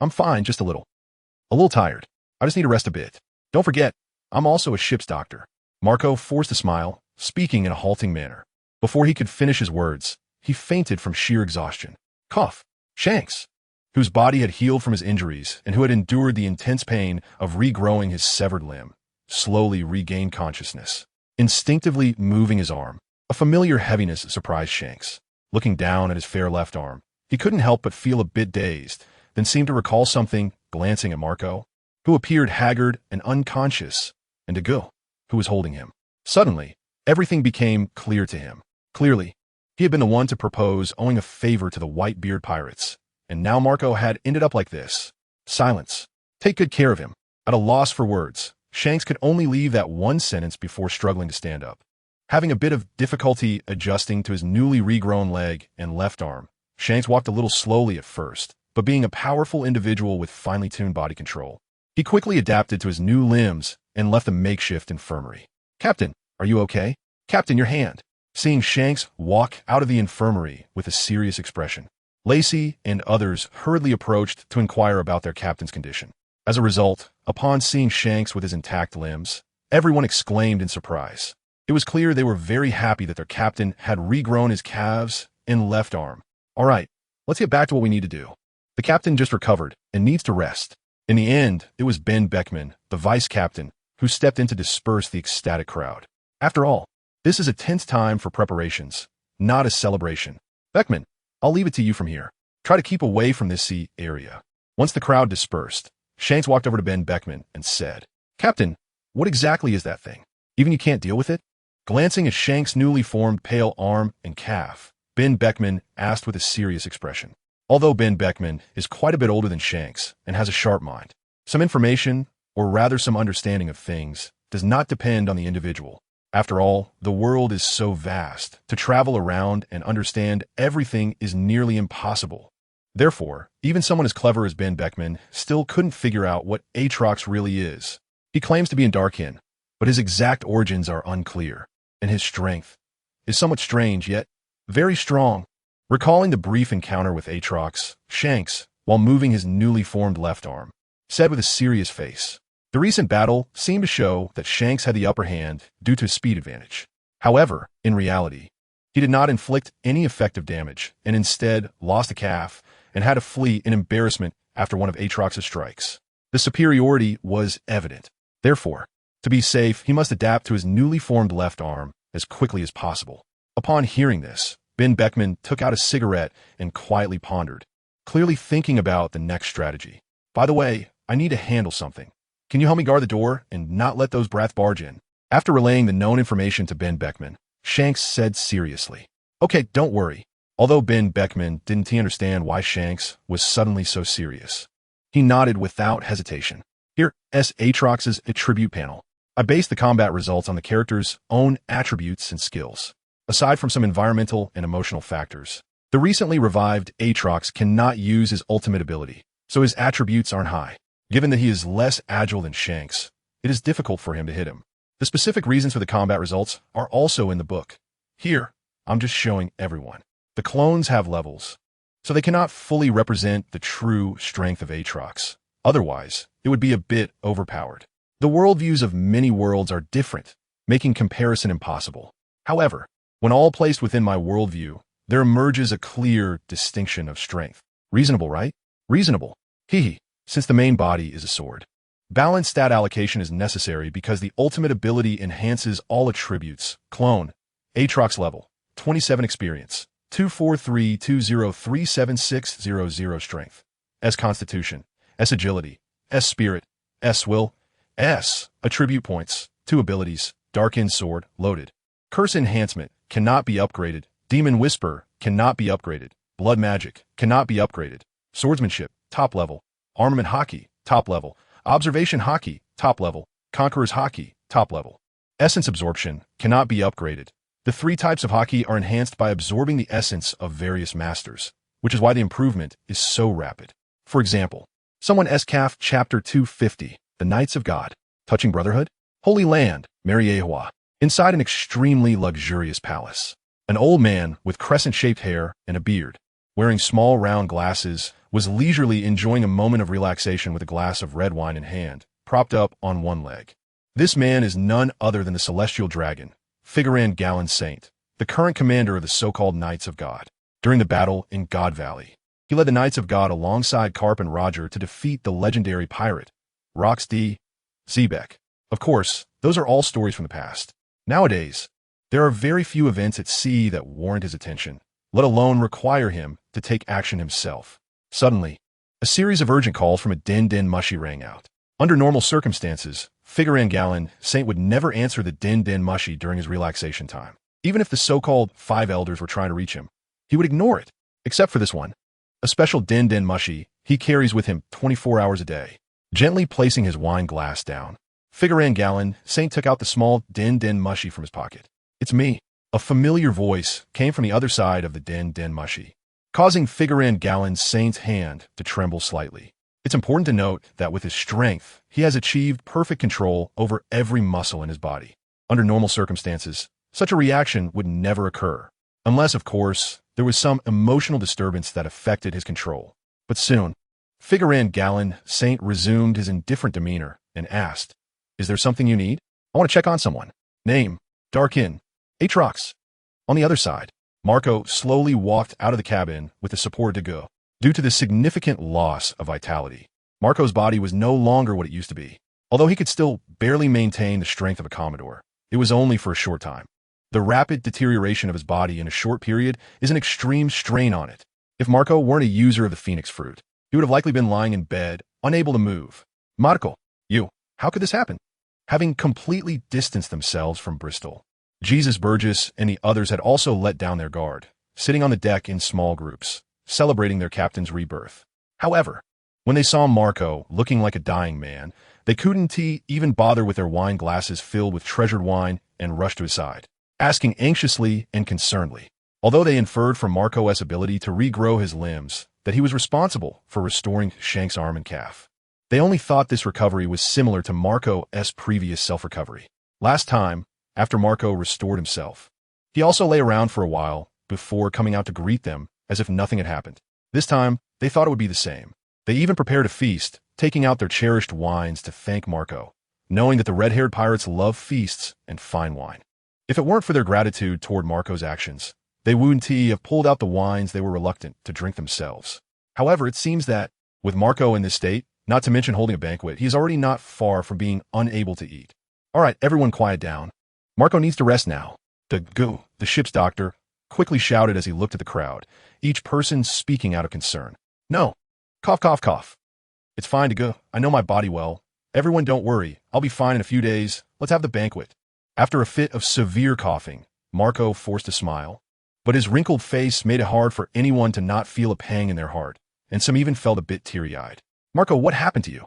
I'm fine, just a little. A little tired. I just need to rest a bit. Don't forget, I'm also a ship's doctor. Marco forced a smile, speaking in a halting manner. Before he could finish his words, he fainted from sheer exhaustion. Cough. Shanks, whose body had healed from his injuries and who had endured the intense pain of regrowing his severed limb, slowly regained consciousness. Instinctively moving his arm, a familiar heaviness surprised Shanks. Looking down at his fair left arm, he couldn't help but feel a bit dazed, then seemed to recall something, glancing at Marco, who appeared haggard and unconscious, and Dago, who was holding him. Suddenly, everything became clear to him. Clearly, he had been the one to propose owing a favor to the Whitebeard pirates, and now Marco had ended up like this. Silence. Take good care of him. At a loss for words, Shanks could only leave that one sentence before struggling to stand up. Having a bit of difficulty adjusting to his newly regrown leg and left arm, Shanks walked a little slowly at first, but being a powerful individual with finely tuned body control, he quickly adapted to his new limbs and left the makeshift infirmary. Captain, are you okay? Captain, your hand. Seeing Shanks walk out of the infirmary with a serious expression, Lacey and others hurriedly approached to inquire about their captain's condition. As a result, upon seeing Shanks with his intact limbs, everyone exclaimed in surprise. It was clear they were very happy that their captain had regrown his calves and left arm. All right, let's get back to what we need to do. The captain just recovered and needs to rest. In the end, it was Ben Beckman, the vice captain, who stepped in to disperse the ecstatic crowd. After all, this is a tense time for preparations, not a celebration. Beckman, I'll leave it to you from here. Try to keep away from this sea area. Once the crowd dispersed, Shanks walked over to Ben Beckman and said, Captain, what exactly is that thing? Even you can't deal with it? Glancing at Shanks' newly formed pale arm and calf, Ben Beckman asked with a serious expression. Although Ben Beckman is quite a bit older than Shanks and has a sharp mind, some information, or rather some understanding of things, does not depend on the individual. After all, the world is so vast, to travel around and understand everything is nearly impossible. Therefore, even someone as clever as Ben Beckman still couldn't figure out what Aatrox really is. He claims to be in Darkin, but his exact origins are unclear, and his strength is somewhat strange yet very strong. Recalling the brief encounter with Aatrox, Shanks, while moving his newly formed left arm, said with a serious face, the recent battle seemed to show that Shanks had the upper hand due to his speed advantage. However, in reality, he did not inflict any effective damage and instead lost a calf and had to flee in embarrassment after one of Aatrox's strikes. The superiority was evident. Therefore, to be safe, he must adapt to his newly formed left arm as quickly as possible. Upon hearing this, Ben Beckman took out a cigarette and quietly pondered, clearly thinking about the next strategy. By the way, I need to handle something. Can you help me guard the door and not let those brats barge in? After relaying the known information to Ben Beckman, Shanks said seriously, Okay, don't worry. Although Ben Beckman didn't understand why Shanks was suddenly so serious, he nodded without hesitation. Here, Aatrox's attribute panel. I based the combat results on the character's own attributes and skills. Aside from some environmental and emotional factors, the recently revived Aatrox cannot use his ultimate ability, so his attributes aren't high. Given that he is less agile than Shanks, it is difficult for him to hit him. The specific reasons for the combat results are also in the book. Here, I'm just showing everyone. The clones have levels, so they cannot fully represent the true strength of Aatrox. Otherwise, it would be a bit overpowered. The worldviews of many worlds are different, making comparison impossible. However, when all placed within my worldview, there emerges a clear distinction of strength. Reasonable, right? Reasonable. Hee. Since the main body is a sword. Balanced stat allocation is necessary because the ultimate ability enhances all attributes. Clone. Aatrox level. 27 experience. 243203760 strength. S constitution. S agility. S spirit. S will. S attribute points. 2 abilities. Dark-in sword. Loaded. Curse enhancement. Cannot be upgraded. Demon whisper. Cannot be upgraded. Blood magic. Cannot be upgraded. Swordsmanship. Top level. Armament hockey. Top level. Observation hockey. Top level. Conqueror's hockey. Top level. Essence absorption. Cannot be upgraded. The three types of haki are enhanced by absorbing the essence of various masters, which is why the improvement is so rapid. For example, someone Escaf Chapter 250, The Knights of God, Touching Brotherhood, Holy Land, Mariewa, inside an extremely luxurious palace. An old man with crescent-shaped hair and a beard, wearing small round glasses, was leisurely enjoying a moment of relaxation with a glass of red wine in hand, propped up on one leg. This man is none other than the celestial dragon, Kuina and Saint, the current commander of the so-called Knights of God. During the battle in God Valley, he led the Knights of God alongside Karp and Roger to defeat the legendary pirate, Rox D. Zebek. Of course, those are all stories from the past. Nowadays, there are very few events at sea that warrant his attention, let alone require him to take action himself. Suddenly, a series of urgent calls from a Den Mushi rang out. Under normal circumstances, Kuina and Saint would never answer the Den Mushi during his relaxation time. Even if the so-called five elders were trying to reach him, he would ignore it, except for this one. A special Den Mushi he carries with him 24 hours a day. Gently placing his wine glass down, Kuina and Saint took out the small Den Mushi from his pocket. "It's me." A familiar voice came from the other side of the Den Mushi, causing Kuina and Saint's hand to tremble slightly. It's important to note that with his strength, he has achieved perfect control over every muscle in his body. Under normal circumstances, such a reaction would never occur, unless, of course, there was some emotional disturbance that affected his control. But soon, Kuina and Saint resumed his indifferent demeanor and asked, "Is there something you need? I want to check on someone. Name, Darkin, Atrox." On the other side, Marco slowly walked out of the cabin with the support to go. Due to the significant loss of vitality, Marco's body was no longer what it used to be. Although he could still barely maintain the strength of a Commodore, it was only for a short time. The rapid deterioration of his body in a short period is an extreme strain on it. If Marco weren't a user of the Phoenix fruit, he would have likely been lying in bed, unable to move. "Marco, how could this happen?" Having completely distanced themselves from Bristol, Jesus Burgess and the others had also let down their guard, sitting on the deck in small groups, celebrating their captain's rebirth. However, when they saw Marco looking like a dying man, they couldn't even bother with their wine glasses filled with treasured wine and rushed to his side, asking anxiously and concernedly. Although they inferred from Marco's ability to regrow his limbs that he was responsible for restoring Shank's arm and calf, they only thought this recovery was similar to Marco's previous self-recovery. Last time, after Marco restored himself, he also lay around for a while before coming out to greet them as if nothing had happened. This time, they thought it would be the same. They even prepared a feast, taking out their cherished wines to thank Marco, knowing that the red-haired pirates love feasts and fine wine. If it weren't for their gratitude toward Marco's actions, they wouldn't have pulled out the wines they were reluctant to drink themselves. However, it seems that, with Marco in this state, not to mention holding a banquet, he is already not far from being unable to eat. "All right, everyone quiet down. Marco needs to rest now." The ship's doctor, quickly shouted as he looked at the crowd, each person speaking out of concern. "No. Cough, cough, cough. It's fine to go. I know my body well. Everyone don't worry. I'll be fine in a few days. Let's have the banquet." After a fit of severe coughing, Marco forced a smile, but his wrinkled face made it hard for anyone to not feel a pang in their heart, and some even felt a bit teary-eyed. "Marco, what happened to you?"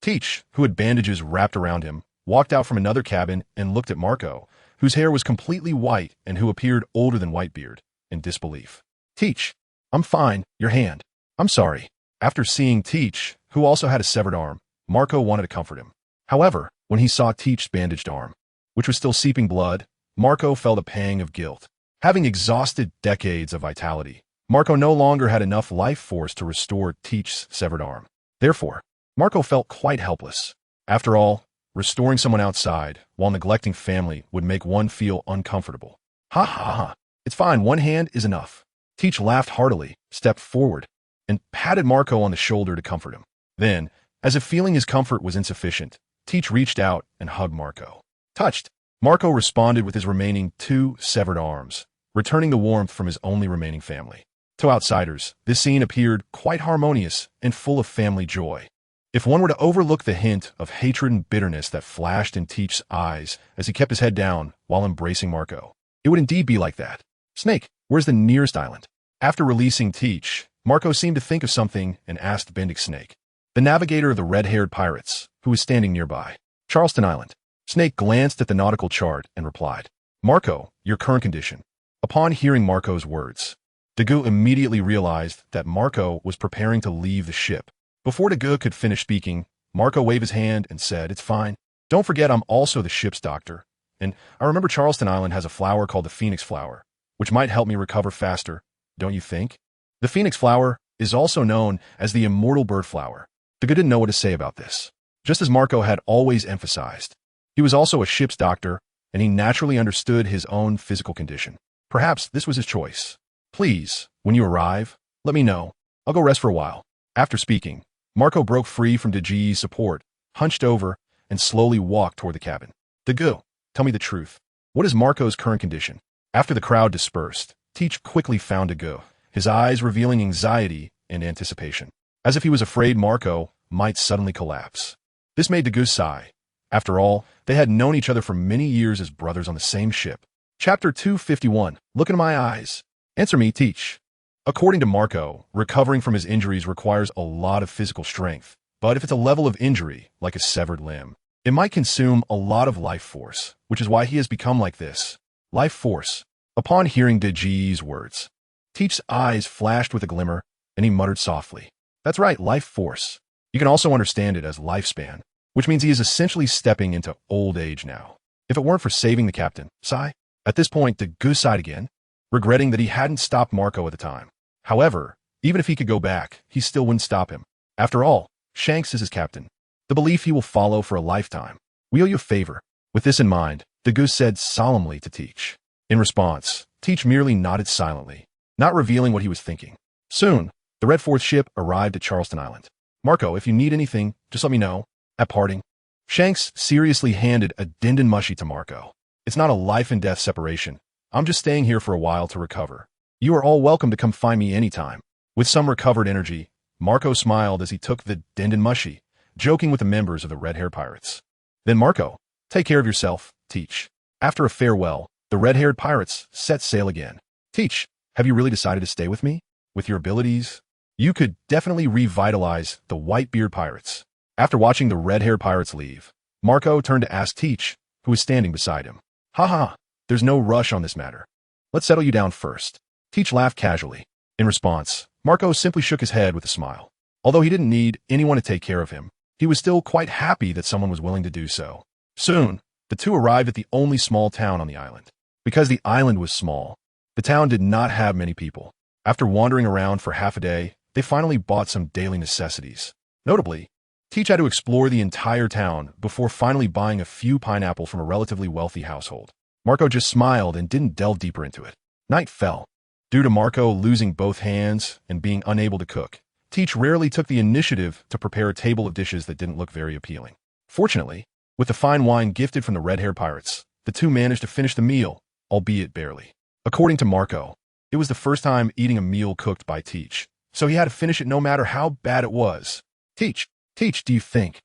Teach, who had bandages wrapped around him, walked out from another cabin and looked at Marco, whose hair was completely white and who appeared older than Whitebeard, in disbelief. "Teach, I'm fine. Your hand. I'm sorry." After seeing Teach, who also had a severed arm, Marco wanted to comfort him. However, when he saw Teach's bandaged arm, which was still seeping blood, Marco felt a pang of guilt. Having exhausted decades of vitality, Marco no longer had enough life force to restore Teach's severed arm. Therefore, Marco felt quite helpless. After all, restoring someone outside while neglecting family would make one feel uncomfortable. "Ha ha ha. It's fine. One hand is enough." Teach laughed heartily, stepped forward, and patted Marco on the shoulder to comfort him. Then, as if feeling his comfort was insufficient, Teach reached out and hugged Marco. Touched, Marco responded with his remaining 2 severed arms, returning the warmth from his only remaining family. To outsiders, this scene appeared quite harmonious and full of family joy. If one were to overlook the hint of hatred and bitterness that flashed in Teach's eyes as he kept his head down while embracing Marco, it would indeed be like that. "Snake, where's the nearest island?" After releasing Teach, Marco seemed to think of something and asked Bendick Snake, the navigator of the red-haired pirates, who was standing nearby. "Charleston Island." Snake glanced at the nautical chart and replied, Marco, your current condition. Upon hearing Marco's words, Dagu immediately realized that Marco was preparing to leave the ship. Before Dagu could finish speaking, Marco waved his hand and said, "It's fine. Don't forget I'm also the ship's doctor. And I remember Charleston Island has a flower called the Phoenix Flower, which might help me recover faster, don't you think?" The Phoenix Flower is also known as the Immortal Bird Flower. Dagu didn't know what to say about this. Just as Marco had always emphasized, he was also a ship's doctor, and he naturally understood his own physical condition. Perhaps this was his choice. "Please, when you arrive, let me know. I'll go rest for a while." After speaking, Marco broke free from Dagu's support, hunched over, and slowly walked toward the cabin. "Dagu, tell me the truth. What is Marco's current condition?" After the crowd dispersed, Teach quickly found Dagu, his eyes revealing anxiety and anticipation, as if he was afraid Marco might suddenly collapse. This made Dagu sigh. After all, they had known each other for many years as brothers on the same ship. Chapter 251. Look into my eyes. Answer me, Teach. According to Marco, recovering from his injuries requires a lot of physical strength, but if it's a level of injury, like a severed limb, it might consume a lot of life force, which is why he has become like this. Life force. Upon hearing Dagu's words, Teach's eyes flashed with a glimmer, and he muttered softly, "That's right, life force. You can also understand it as lifespan, which means he is essentially stepping into old age now. If it weren't for saving the captain, sigh." At this point, Dagu sighed again, regretting that he hadn't stopped Marco at the time. However, even if he could go back, he still wouldn't stop him. After all, Shanks is his captain, the belief he will follow for a lifetime. "We owe you a favor." With this in mind, Dagu said solemnly to Teach. In response, Teach merely nodded silently, not revealing what he was thinking. Soon, the Red Fourth ship arrived at Charleston Island. "Marco, if you need anything, just let me know." At parting, Shanks seriously handed a Dindin Mushi to Marco. "It's not a life and death separation. I'm just staying here for a while to recover. You are all welcome to come find me anytime." With some recovered energy, Marco smiled as he took the Dindin Mushi, joking with the members of the red-haired pirates. "Then Marco, take care of yourself, Teach." After a farewell, the red-haired pirates set sail again. "Teach, have you really decided to stay with me? With your abilities, you could definitely revitalize the Whitebeard pirates." After watching the red-haired pirates leave, Marco turned to ask Teach, who was standing beside him. "Haha, there's no rush on this matter. Let's settle you down first." Teach laughed casually. In response, Marco simply shook his head with a smile. Although he didn't need anyone to take care of him, he was still quite happy that someone was willing to do so. Soon, the two arrived at the only small town on the island. Because the island was small, the town did not have many people. After wandering around for half a day, they finally bought some daily necessities. Notably, Teach had to explore the entire town before finally buying a few pineapples from a relatively wealthy household. Marco just smiled and didn't delve deeper into it. Night fell. Due to Marco losing both hands and being unable to cook, Teach rarely took the initiative to prepare a table of dishes that didn't look very appealing. Fortunately, with the fine wine gifted from the red-haired pirates, the two managed to finish the meal, albeit barely. According to Marco, it was the first time eating a meal cooked by Teach, so he had to finish it no matter how bad it was. Teach, do you think,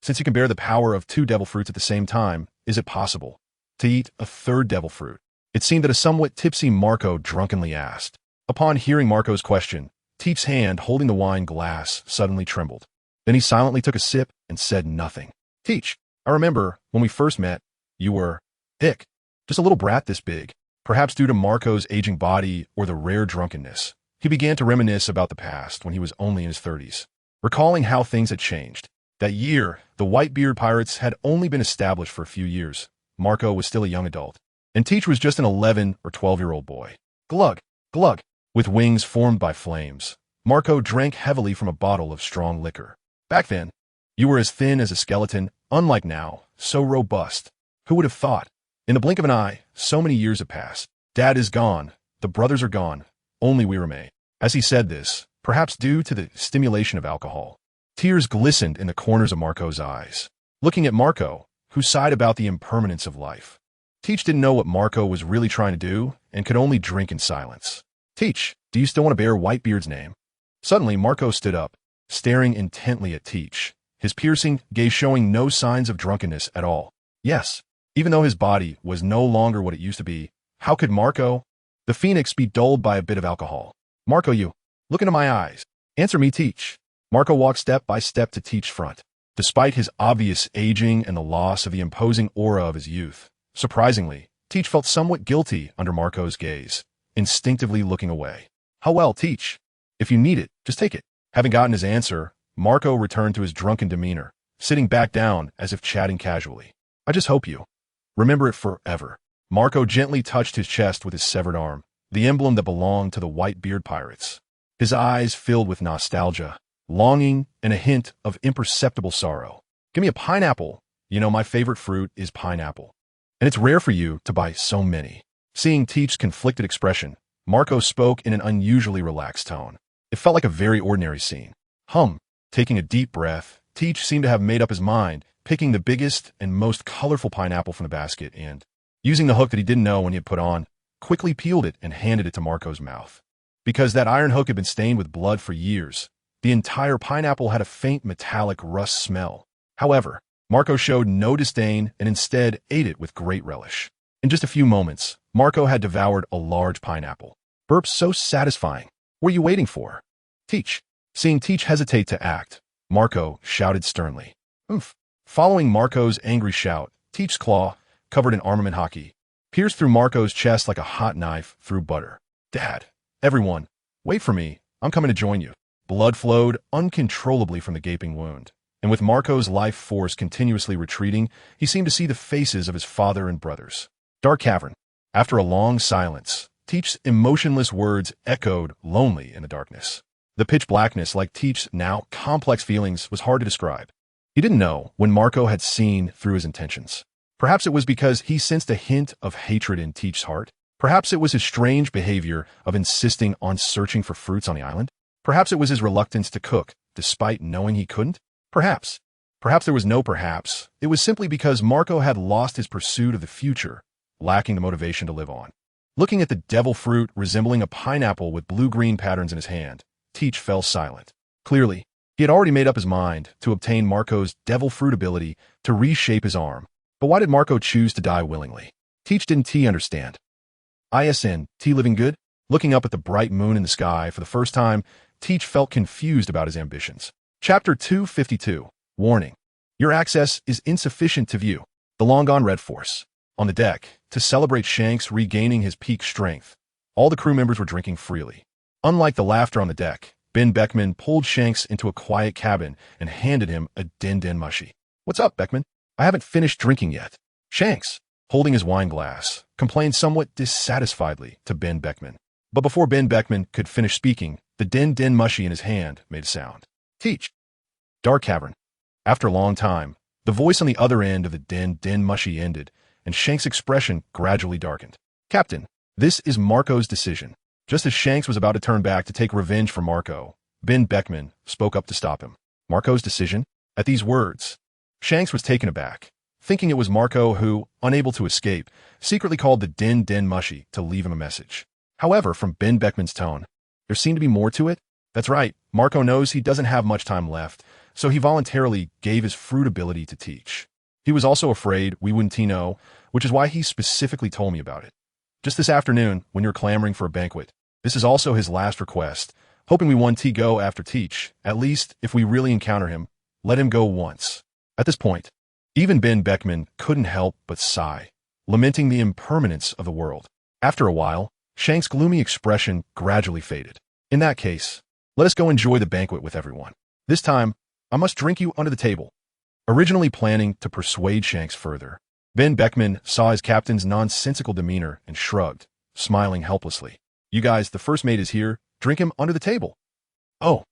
since you can bear the power of two devil fruits at the same time, is it possible to eat a third devil fruit? It seemed that a somewhat tipsy Marco drunkenly asked. Upon hearing Marco's question, Teach's hand holding the wine glass suddenly trembled. Then he silently took a sip and said nothing. "Teach, I remember when we first met, you were, just a little brat this big." Perhaps due to Marco's aging body or the rare drunkenness, he began to reminisce about the past when he was only in his 30s. Recalling how things had changed. That year, the Whitebeard pirates had only been established for a few years. Marco was still a young adult, and Teach was just an 11 or 12-year-old boy. Glug, glug. With wings formed by flames, Marco drank heavily from a bottle of strong liquor. "Back then, you were as thin as a skeleton, unlike now, so robust. Who would have thought? In the blink of an eye, so many years have passed. Dad is gone, the brothers are gone, only we remain." As he said this, perhaps due to the stimulation of alcohol, tears glistened in the corners of Marco's eyes. Looking at Marco, who sighed about the impermanence of life, Teach didn't know what Marco was really trying to do and could only drink in silence. "Teach, do you still want to bear Whitebeard's name?" Suddenly, Marco stood up, staring intently at Teach, his piercing gaze showing no signs of drunkenness at all. Yes, even though his body was no longer what it used to be, how could Marco, the Phoenix, be dulled by a bit of alcohol? "Marco, you, look into my eyes. Answer me, Teach." Marco walked step by step to Teach's front. Despite his obvious aging and the loss of the imposing aura of his youth, surprisingly, Teach felt somewhat guilty under Marco's gaze, instinctively looking away. How well, Teach? If you need it, just take it. Having gotten his answer, Marco returned to his drunken demeanor, sitting back down as if chatting casually. I just hope you remember it forever. Marco gently touched his chest with his severed arm, the emblem that belonged to the White-Beard pirates. His eyes filled with nostalgia, longing, and a hint of imperceptible sorrow. Give me a pineapple. You know, my favorite fruit is pineapple. And it's rare for you to buy so many. Seeing Teach's conflicted expression, Marco spoke in an unusually relaxed tone. It felt like a very ordinary scene. Taking a deep breath, Teach seemed to have made up his mind, picking the biggest and most colorful pineapple from the basket and, using the hook that he didn't know when he had put on, quickly peeled it and handed it to Marco's mouth. Because that iron hook had been stained with blood for years, the entire pineapple had a faint metallic rust smell. However, Marco showed no disdain and instead ate it with great relish. In just a few moments, Marco had devoured a large pineapple. Burps so satisfying. What are you waiting for? Teach. Seeing Teach hesitate to act, Marco shouted sternly. Oof. Following Marco's angry shout, Teach's claw, covered in armament hockey, pierced through Marco's chest like a hot knife through butter. Dad, everyone, wait for me. I'm coming to join you. Blood flowed uncontrollably from the gaping wound, and with Marco's life force continuously retreating, he seemed to see the faces of his father and brothers. Dark cavern. After a long silence, Teach's emotionless words echoed lonely in the darkness. The pitch blackness, like Teach's now complex feelings, was hard to describe. He didn't know when Marco had seen through his intentions. Perhaps it was because he sensed a hint of hatred in Teach's heart. Perhaps it was his strange behavior of insisting on searching for fruits on the island. Perhaps it was his reluctance to cook, despite knowing he couldn't. Perhaps there was no perhaps. It was simply because Marco had lost his pursuit of the future, lacking the motivation to live on. Looking at the devil fruit resembling a pineapple with blue-green patterns in his hand, Teach fell silent. Clearly, he had already made up his mind to obtain Marco's devil fruit ability to reshape his arm. But why did Marco choose to die willingly? Teach didn't understand. ISN, living good? Looking up at the bright moon in the sky for the first time, Teach felt confused about his ambitions. Chapter 252. Warning. Your access is insufficient to view. The long-gone Red Force. On the deck, to celebrate Shanks regaining his peak strength, all the crew members were drinking freely. Unlike the laughter on the deck, Ben Beckman pulled Shanks into a quiet cabin and handed him a din-din mushy. What's up, Beckman? I haven't finished drinking yet. Shanks, holding his wine glass, complained somewhat dissatisfiedly to Ben Beckman. But before Ben Beckman could finish speaking, the din-din mushy in his hand made a sound. Teach. Dark cavern. After a long time, the voice on the other end of the din-din mushy ended, and Shanks' expression gradually darkened. Captain, this is Marco's decision. Just as Shanks was about to turn back to take revenge for Marco, Ben Beckman spoke up to stop him. Marco's decision? At these words, Shanks was taken aback, thinking it was Marco who, unable to escape, secretly called the din-din mushy to leave him a message. However, from Ben Beckman's tone, there seemed to be more to it. That's right, Marco knows he doesn't have much time left, so he voluntarily gave his fruit ability to Teach. He was also afraid we wouldn't know, which is why he specifically told me about it. Just this afternoon, when you're clamoring for a banquet, this is also his last request, hoping we won go after Teach. At least, if we really encounter him, let him go once. At this point, even Ben Beckman couldn't help but sigh, lamenting the impermanence of the world. After a while, Shanks' gloomy expression gradually faded. In that case, let us go enjoy the banquet with everyone. This time, I must drink you under the table. Originally planning to persuade Shanks further, Ben Beckman saw his captain's nonsensical demeanor and shrugged, smiling helplessly. You guys, the first mate is here. Drink him under the table. Oh.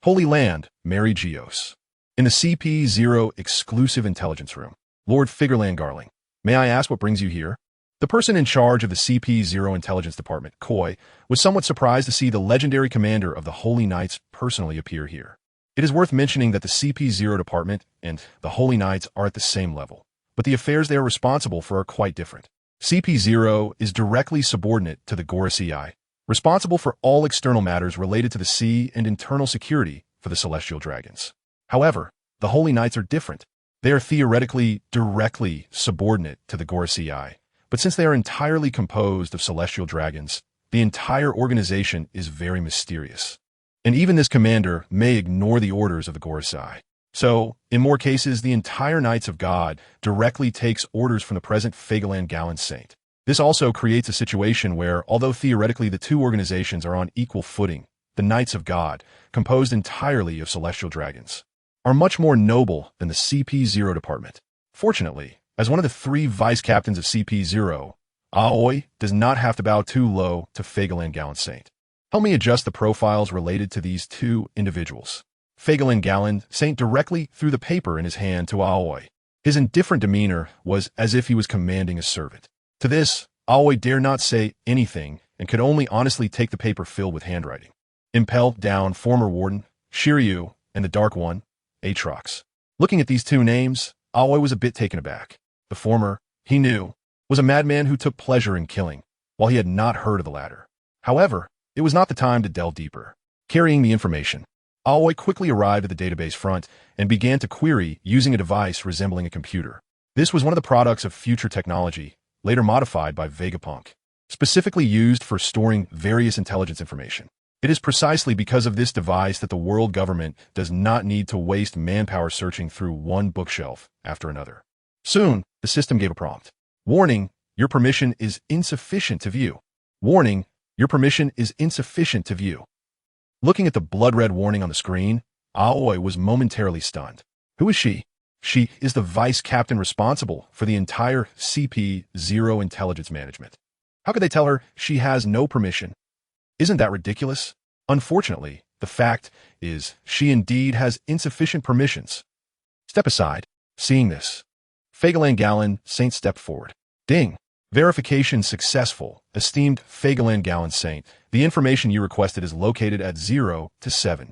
Holy Land, Mary Geos. In the CP0 exclusive intelligence room, Lord Figureland Garling, may I ask what brings you here? The person in charge of the CP0 intelligence department, Koi, was somewhat surprised to see the legendary commander of the Holy Knights personally appear here. It is worth mentioning that the CP0 department and the Holy Knights are at the same level, but the affairs they are responsible for are quite different. CP0 is directly subordinate to the Gorosei, responsible for all external matters related to the sea and internal security for the Celestial Dragons. However, the Holy Knights are different. They are theoretically directly subordinate to the Gorosei, but since they are entirely composed of Celestial Dragons, the entire organization is very mysterious. And even this commander may ignore the orders of the Gorosei. So, in more cases, the entire Knights of God directly takes orders from the present Fagaland Gallant Saint. This also creates a situation where, although theoretically the two organizations are on equal footing, the Knights of God, composed entirely of celestial dragons, are much more noble than the CP0 department. Fortunately, as one of the three vice-captains of CP0, Aoi does not have to bow too low to Fagaland Gallant Saint. Help me adjust the profiles related to these two individuals. Fagaland Gallant Saint directly threw the paper in his hand to Aoi. His indifferent demeanor was as if he was commanding a servant. To this, Aoi dare not say anything and could only honestly take the paper filled with handwriting. Impel down former warden, Shiryu, and the Dark One, Aatrox. Looking at these two names, Aoi was a bit taken aback. The former, he knew, was a madman who took pleasure in killing, while he had not heard of the latter. However, it was not the time to delve deeper. Carrying the information, Aoi quickly arrived at the database front and began to query using a device resembling a computer. This was one of the products of future technology, later modified by Vegapunk, specifically used for storing various intelligence information. It is precisely because of this device that the world government does not need to waste manpower searching through one bookshelf after another. Soon, the system gave a prompt. Warning, your permission is insufficient to view. Warning, your permission is insufficient to view. Looking at the blood-red warning on the screen, Aoi was momentarily stunned. Who is she? She is the vice captain responsible for the entire CP0 intelligence management. How could they tell her she has no permission? Isn't that ridiculous? Unfortunately, the fact is she indeed has insufficient permissions. Step aside. Seeing this, Fagaland Gallant Saint stepped forward. Ding! Verification successful. Esteemed Fagaland Gallant Saint, the information you requested is located at 0 to 7.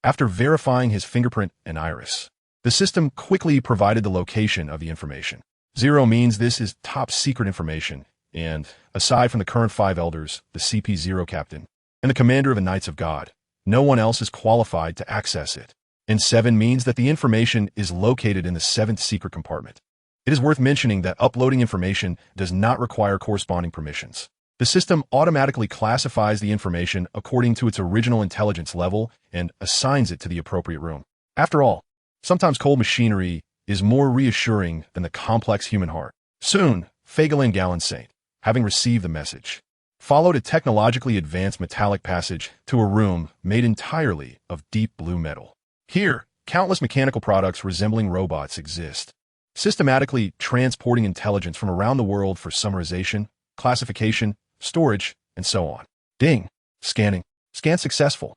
After verifying his fingerprint and iris, the system quickly provided the location of the information. 0 means this is top secret information, and, aside from the current 5 elders, the CP0 captain, and the commander of the Knights of God, no one else is qualified to access it. And 7 means that the information is located in the 7th secret compartment. It is worth mentioning that uploading information does not require corresponding permissions. The system automatically classifies the information according to its original intelligence level and assigns it to the appropriate room. After all, sometimes cold machinery is more reassuring than the complex human heart. Soon, Fagaland Gallant Saint, having received the message, followed a technologically advanced metallic passage to a room made entirely of deep blue metal. Here, countless mechanical products resembling robots exist, systematically transporting intelligence from around the world for summarization, classification, storage, and so on. Ding! Scanning. Scan successful.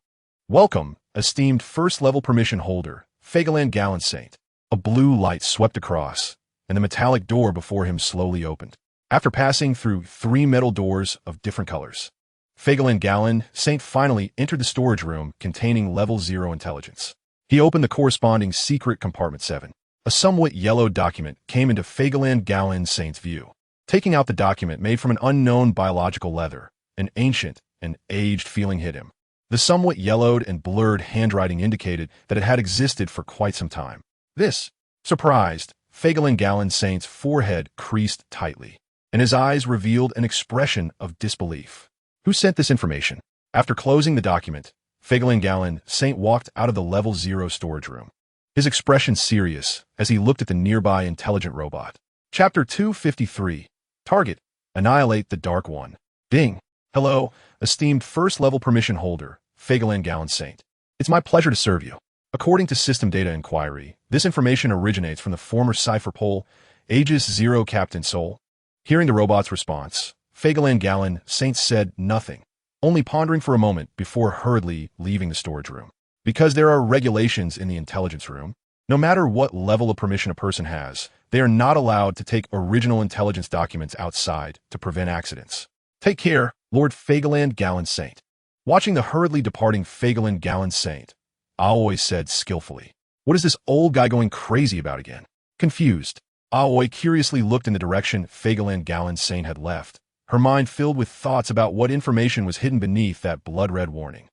Welcome, esteemed first-level permission holder, Fagaland Gallant Saint. A blue light swept across, and the metallic door before him slowly opened. After passing through 3 metal doors of different colors, Fagaland Gallant Saint finally entered the storage room containing level 0 intelligence. He opened the corresponding secret compartment 7. A somewhat yellow document came into Fagaland Gallant Saint's view. Taking out the document made from an unknown biological leather, an ancient and aged feeling hit him. The somewhat yellowed and blurred handwriting indicated that it had existed for quite some time. This, surprised, Fagaland Gallant Saint's forehead creased tightly, and his eyes revealed an expression of disbelief. Who sent this information? After closing the document, Fagaland Gallant Saint walked out of the level 0 storage room, his expression serious as he looked at the nearby intelligent robot. Chapter 253. Target. Annihilate the Dark One. Ding. Hello, esteemed first-level permission holder, Fagaland Gallant Saint. It's my pleasure to serve you. According to System Data Inquiry, this information originates from the former Cypher Pole, Aegis 0 Captain Soul. Hearing the robot's response, Fagaland Gallant Saint said nothing, only pondering for a moment before hurriedly leaving the storage room. Because there are regulations in the intelligence room, no matter what level of permission a person has, they are not allowed to take original intelligence documents outside to prevent accidents. Take care, Lord Fagaland Gallant Saint. Watching the hurriedly departing Fagaland Gallant Saint, Aoi said skillfully, "What is this old guy going crazy about again?" Confused, Aoi curiously looked in the direction Fagaland Gallant Saint had left, her mind filled with thoughts about what information was hidden beneath that blood-red warning.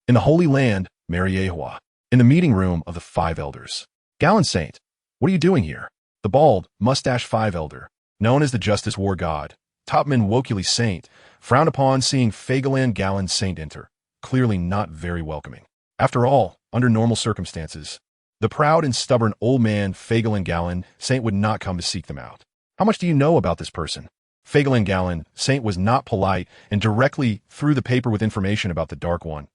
In the Holy Land, Mariehua, in the meeting room of the 5 elders. Gallant Saint, what are you doing here? The bald, mustached 5 elder, known as the Justice War God, Topman Wokuli Saint, frowned upon seeing Fagaland Gallant Saint enter, clearly not very welcoming. After all, under normal circumstances, The proud and stubborn old man Fagel Gallon Saint would not come to seek them out. How much do you know about this person? Fagel Gallon Saint was not polite and directly threw the paper with information about the Dark One,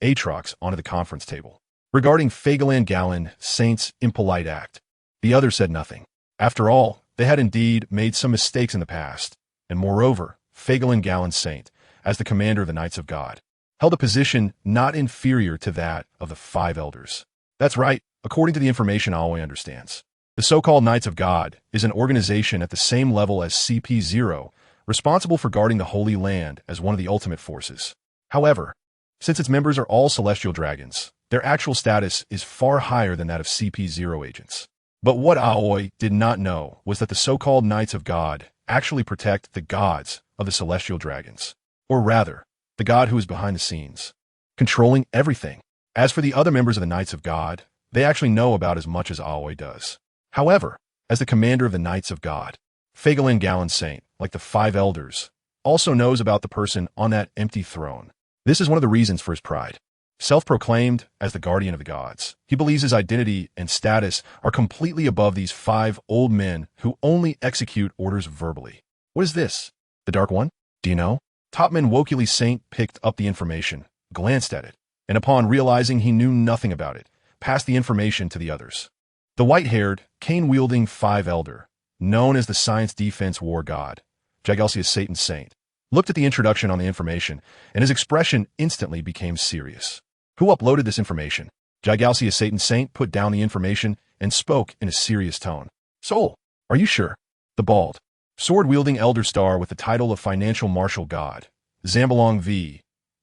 Aatrox, onto the conference table. Regarding Fagel Gallon Saint's impolite act, the other said nothing. After all, they had indeed made some mistakes in the past, and moreover, Fagel Gallon Saint, as the commander of the Knights of God, held a position not inferior to that of the Five Elders. That's right, according to the information Aoi understands. The so-called Knights of God is an organization at the same level as CP0, responsible for guarding the Holy Land as one of the ultimate forces. However, since its members are all celestial dragons, their actual status is far higher than that of CP0 agents. But what Aoi did not know was that the so-called Knights of God actually protect the gods of the celestial dragons. Or rather, the god who is behind the scenes, controlling everything. As for the other members of the Knights of God, they actually know about as much as Aoi does. However, as the commander of the Knights of God, Fagel Gallon Saint, like the Five Elders, also knows about the person on that empty throne. This is one of the reasons for his pride. Self-proclaimed as the guardian of the gods, he believes his identity and status are completely above these five old men who only execute orders verbally. What is this? The Dark One? Do you know? Topman Wokuli Saint picked up the information, glanced at it, and upon realizing he knew nothing about it, passed the information to the others. The white-haired, cane-wielding Five Elder, known as the Science Defense War God, Jagelsius Satan Saint, looked at the introduction on the information, and his expression instantly became serious. Who uploaded this information? Jagelsius Satan Saint put down the information and spoke in a serious tone. Soul, are you sure? The bald, sword-wielding Elder Star with the title of Financial Martial God, Zambalong V.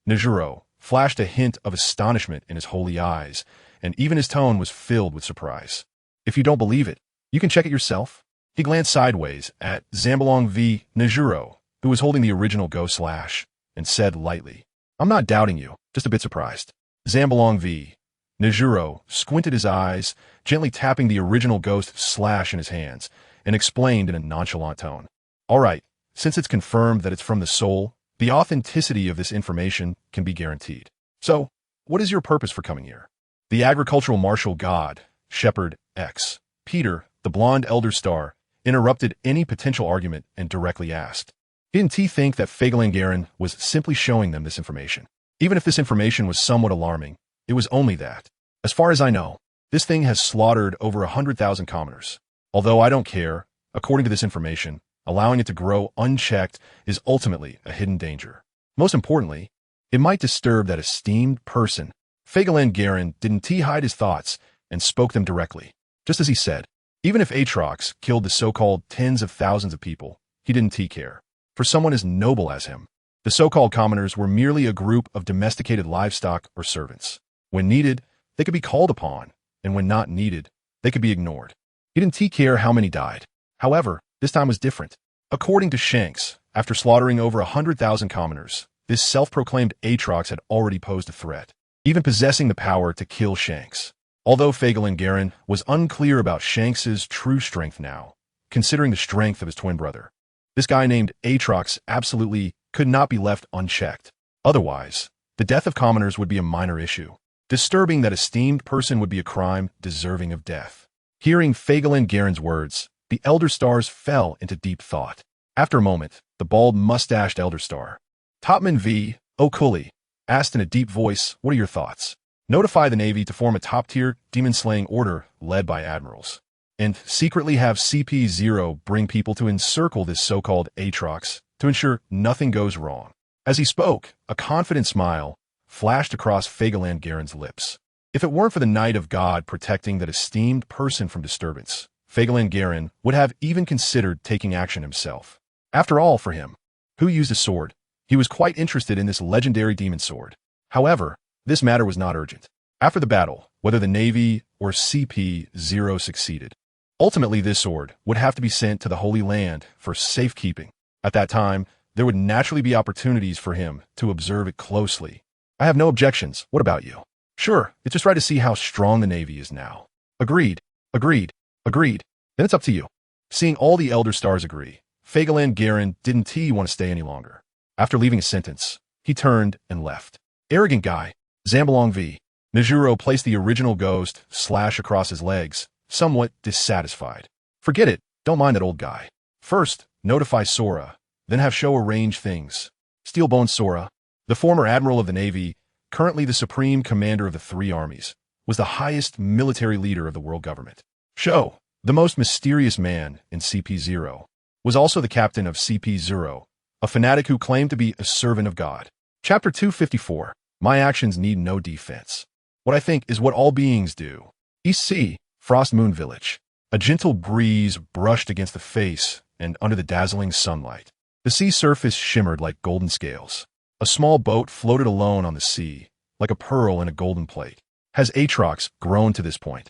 Nejuro, flashed a hint of astonishment in his holy eyes, and even his tone was filled with surprise. If you don't believe it, you can check it yourself. He glanced sideways at Zambalong V. Nejuro, who was holding the original Go Slash, and said lightly, I'm not doubting you, just a bit surprised. Zambalong V. Nejuro squinted his eyes, gently tapping the original Ghost Slash in his hands, and explained in a nonchalant tone. All right, since it's confirmed that it's from the soul, the authenticity of this information can be guaranteed. So, what is your purpose for coming here? The agricultural martial god, Shepherd X. Peter, the blonde Elder Star, interrupted any potential argument and directly asked, didn't he think that Fagel Garen was simply showing them this information? Even if this information was somewhat alarming, it was only that. As far as I know, this thing has slaughtered over 100,000 commoners. Although I don't care, according to this information, allowing it to grow unchecked is ultimately a hidden danger. Most importantly, it might disturb that esteemed person. Fagel Garen didn't hide his thoughts and spoke them directly. Just as he said, even if Aatrox killed the so-called tens of thousands of people, he didn't care. For someone as noble as him, the so-called commoners were merely a group of domesticated livestock or servants. When needed, they could be called upon, and when not needed, they could be ignored. He didn't care how many died. However, this time was different. According to Shanks, after slaughtering over 100,000 commoners, this self-proclaimed Aatrox had already posed a threat, even possessing the power to kill Shanks. Although Fagel Garen was unclear about Shanks's true strength now, considering the strength of his twin brother, this guy named Aatrox absolutely could not be left unchecked. Otherwise, the death of commoners would be a minor issue. Disturbing that esteemed person would be a crime deserving of death. Hearing Fagel Garen's words, the Elder Stars fell into deep thought. After a moment, the bald mustached Elder Star, Topman V. Okuli, asked in a deep voice, what are your thoughts? Notify the Navy to form a top-tier demon-slaying order led by admirals, and secretly have CP0 bring people to encircle this so-called Aatrox to ensure nothing goes wrong. As he spoke, a confident smile flashed across Fagel Garen's lips. If it weren't for the Knight of God protecting that esteemed person from disturbance, Fagel Garen would have even considered taking action himself. After all, for him, who used a sword, he was quite interested in this legendary demon sword. However, this matter was not urgent. After the battle, whether the Navy or CP0 succeeded, ultimately this sword would have to be sent to the Holy Land for safekeeping. At that time, there would naturally be opportunities for him to observe it closely. I have no objections. What about you? Sure, it's just right to see how strong the Navy is now. Agreed. Agreed. Agreed. Then it's up to you. Seeing all the Elder Stars agree, Fagel Garen didn't want to stay any longer. After leaving a sentence, he turned and left. Arrogant guy, Zambalong V. Nejuro placed the original ghost slash across his legs, somewhat dissatisfied. Forget it, don't mind that old guy. First, notify Sora, then have Sho arrange things. Steelbone Sora, the former admiral of the Navy, currently the supreme commander of the three armies, was the highest military leader of the world government. Sho, the most mysterious man in CP0, was also the captain of CP0, a fanatic who claimed to be a servant of God. Chapter 254, My Actions Need No Defense. What I think is what all beings do. East Sea, Frost Moon Village. A gentle breeze brushed against the face and under the dazzling sunlight. The sea surface shimmered like golden scales. A small boat floated alone on the sea, like a pearl in a golden plate. Has Aatrox grown to this point?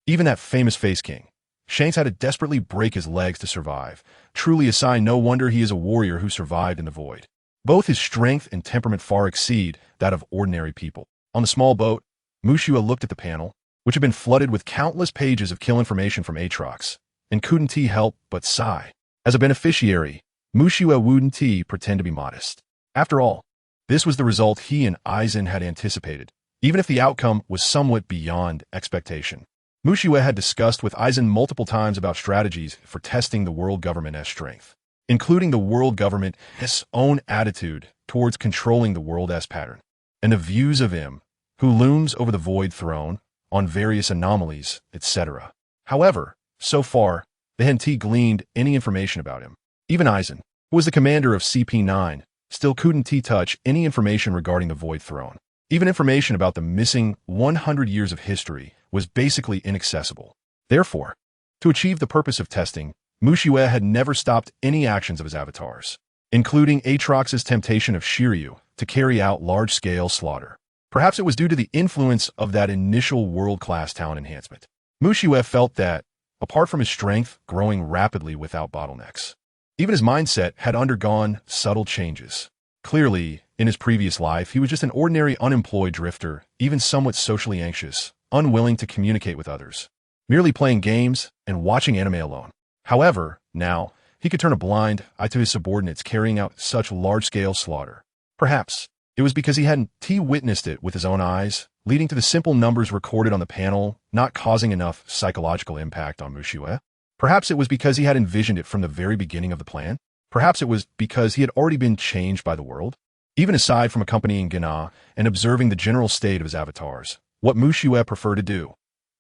Even that famous Face King, Shanks had to desperately break his legs to survive. Truly a sign no wonder he is a warrior who survived in the void. Both his strength and temperament far exceed that of ordinary people. On the small boat, Mushua looked at the panel, which had been flooded with countless pages of kill information from Aatrox, and couldn't he help but sigh. As a beneficiary, Mushua wouldn't pretend to be modest. After all, this was the result he and Aizen had anticipated, even if the outcome was somewhat beyond expectation. Mushua had discussed with Aizen multiple times about strategies for testing the world government's strength, including the world government's own attitude towards controlling the world's pattern, and the views of him, who looms over the void throne, on various anomalies, etc. However, so far, they hadn't gleaned any information about him. Even Aizen, who was the commander of CP9, still couldn't touch any information regarding the void throne. Even information about the missing 100 years of history was basically inaccessible. Therefore, to achieve the purpose of testing, Mushua had never stopped any actions of his avatars, including Aatrox's temptation of Shiryu to carry out large-scale slaughter. Perhaps it was due to the influence of that initial world-class talent enhancement. Mushua felt that, apart from his strength growing rapidly without bottlenecks, even his mindset had undergone subtle changes. Clearly, in his previous life, he was just an ordinary unemployed drifter, even somewhat socially anxious, unwilling to communicate with others, merely playing games and watching anime alone. However, now, he could turn a blind eye to his subordinates carrying out such large-scale slaughter. Perhaps it was because he hadn't witnessed it with his own eyes, leading to the simple numbers recorded on the panel not causing enough psychological impact on Mushua. Perhaps it was because he had envisioned it from the very beginning of the plan. Perhaps it was because he had already been changed by the world. Even aside from accompanying Gina and observing the general state of his avatars, what Mushua preferred to do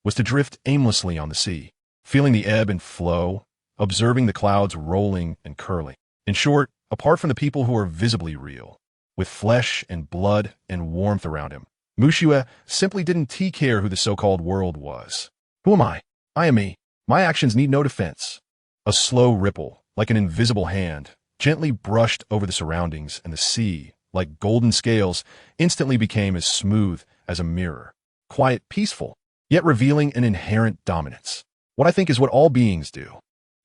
was to drift aimlessly on the sea, feeling the ebb and flow, observing the clouds rolling and curling. In short, apart from the people who are visibly real, with flesh and blood and warmth around him, Mushua simply didn't care who the so-called world was. Who am I? I am me. My actions need no defense. A slow ripple, like an invisible hand, gently brushed over the surroundings, and the sea, like golden scales, instantly became as smooth as a mirror. Quiet, peaceful, yet revealing an inherent dominance. What I think is what all beings do.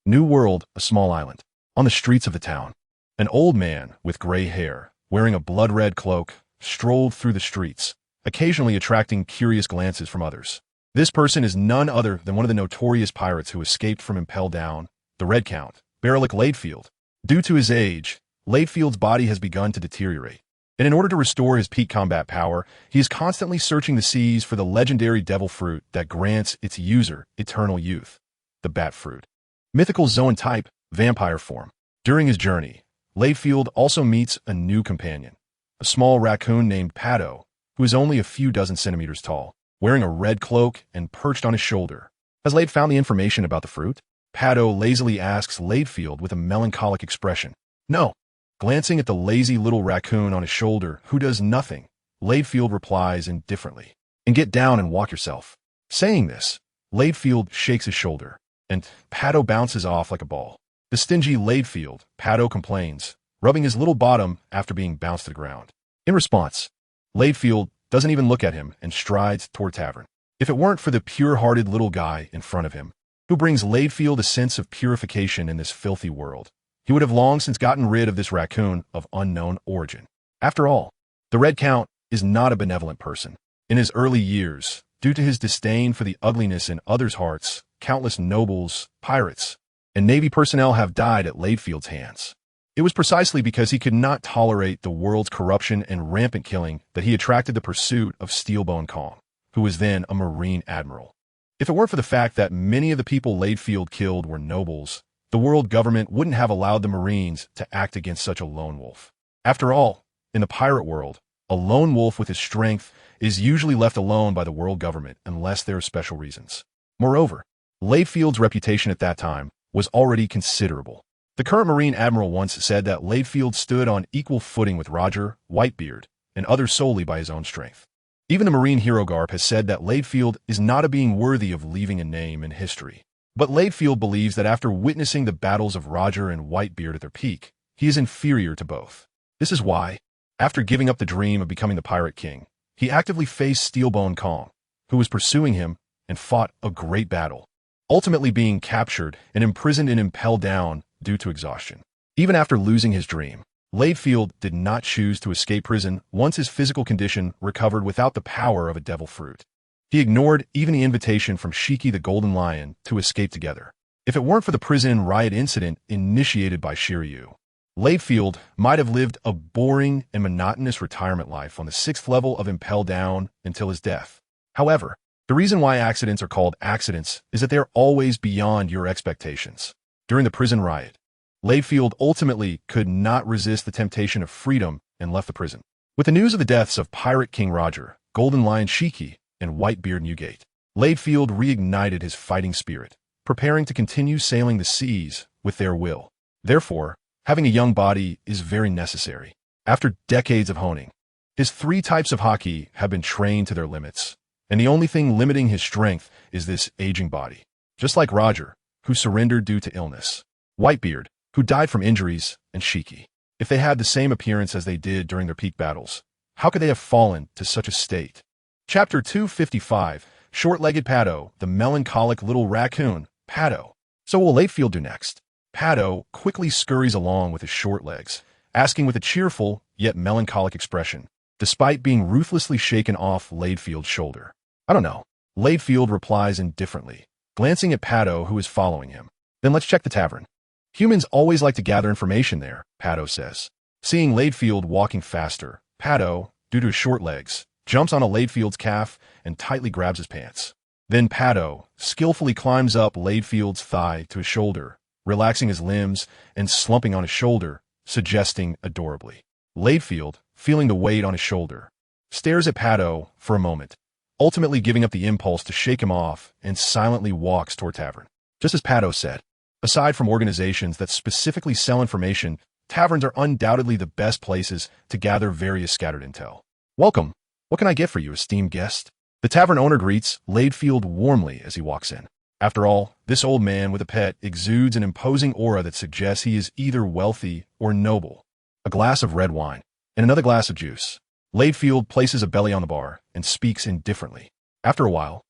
New World, a small island. On the streets of the town, an old man with gray hair, wearing a blood-red cloak, strolled through the streets, occasionally attracting curious glances from others. This person is none other than one of the notorious pirates who escaped from Impel Down, the Red Count, Barolik Ladefield. Due to his age, Ladefield's body has begun to deteriorate, and in order to restore his peak combat power, he is constantly searching the seas for the legendary devil fruit that grants its user eternal youth, the bat fruit. Mythical Zoan type, vampire form. During his journey, Ladefield also meets a new companion, a small raccoon named Pato, who is only a few dozen centimeters tall, wearing a red cloak and perched on his shoulder. Has Lade found the information about the fruit? Pato lazily asks Ladefield with a melancholic expression. No. Glancing at the lazy little raccoon on his shoulder, who does nothing, Ladefield replies indifferently. And get down and walk yourself. Saying this, Ladefield shakes his shoulder, and Pato bounces off like a ball. The stingy Ladefield, Pato complains, rubbing his little bottom after being bounced to the ground. In response, Ladefield doesn't even look at him and strides toward tavern. If it weren't for the pure-hearted little guy in front of him, who brings Ladefield a sense of purification in this filthy world, he would have long since gotten rid of this raccoon of unknown origin. After all, the Red Count is not a benevolent person. In his early years, due to his disdain for the ugliness in others' hearts, countless nobles, pirates, and Navy personnel have died at Ladefield's hands. It was precisely because he could not tolerate the world's corruption and rampant killing that he attracted the pursuit of Steelbone Kong, who was then a Marine admiral. If it weren't for the fact that many of the people Laidfield killed were nobles, the world government wouldn't have allowed the Marines to act against such a lone wolf. After all, in the pirate world, a lone wolf with his strength is usually left alone by the world government unless there are special reasons. Moreover, Laidfield's reputation at that time was already considerable. The current Marine Admiral once said that Laidfield stood on equal footing with Roger, Whitebeard, and others solely by his own strength. Even the Marine hero Garp has said that Laidfield is not a being worthy of leaving a name in history. But Laidfield believes that after witnessing the battles of Roger and Whitebeard at their peak, he is inferior to both. This is why, after giving up the dream of becoming the Pirate King, he actively faced Steelbone Kong, who was pursuing him, and fought a great battle, ultimately being captured and imprisoned and impelled down due to exhaustion. Even after losing his dream, Laidfield did not choose to escape prison once his physical condition recovered without the power of a devil fruit. He ignored even the invitation from Shiki the Golden Lion to escape together. If it weren't for the prison riot incident initiated by Shiryu, Laidfield might have lived a boring and monotonous retirement life on the 6th level of Impel Down until his death. However, the reason why accidents are called accidents is that they are always beyond your expectations. During the prison riot, Laidfield ultimately could not resist the temptation of freedom and left the prison. With the news of the deaths of Pirate King Roger, Golden Lion Shiki, and Whitebeard Newgate, Laidfield reignited his fighting spirit, preparing to continue sailing the seas with their will. Therefore, having a young body is very necessary. After decades of honing, his 3 types of haki have been trained to their limits, and the only thing limiting his strength is this aging body. Just like Roger, who surrendered due to illness, Whitebeard, who died from injuries, and Shiki. If they had the same appearance as they did during their peak battles, how could they have fallen to such a state? Chapter 255, Short-Legged Pado, the melancholic little raccoon, Pado. So what will Laidfield do next? Pado quickly scurries along with his short legs, asking with a cheerful yet melancholic expression, despite being ruthlessly shaken off Laidfield's shoulder. I don't know. Laidfield replies indifferently, glancing at Pado, who is following him. Then let's check the tavern. Humans always like to gather information there, Pado says. Seeing Laidfield walking faster, Pado, due to his short legs, jumps on a Laidfield's calf and tightly grabs his pants. Then Pado skillfully climbs up Laidfield's thigh to his shoulder, relaxing his limbs and slumping on his shoulder, suggesting adorably. Laidfield, feeling the weight on his shoulder, stares at Pado for a moment, ultimately giving up the impulse to shake him off and silently walks toward tavern. Just as Pado said, aside from organizations that specifically sell information, taverns are undoubtedly the best places to gather various scattered intel. Welcome. What can I get for you, esteemed guest? The tavern owner greets Laidfield warmly as he walks in. After all, this old man with a pet exudes an imposing aura that suggests he is either wealthy or noble. A glass of red wine and another glass of juice. Laidfield places a belly on the bar and speaks indifferently. After a while,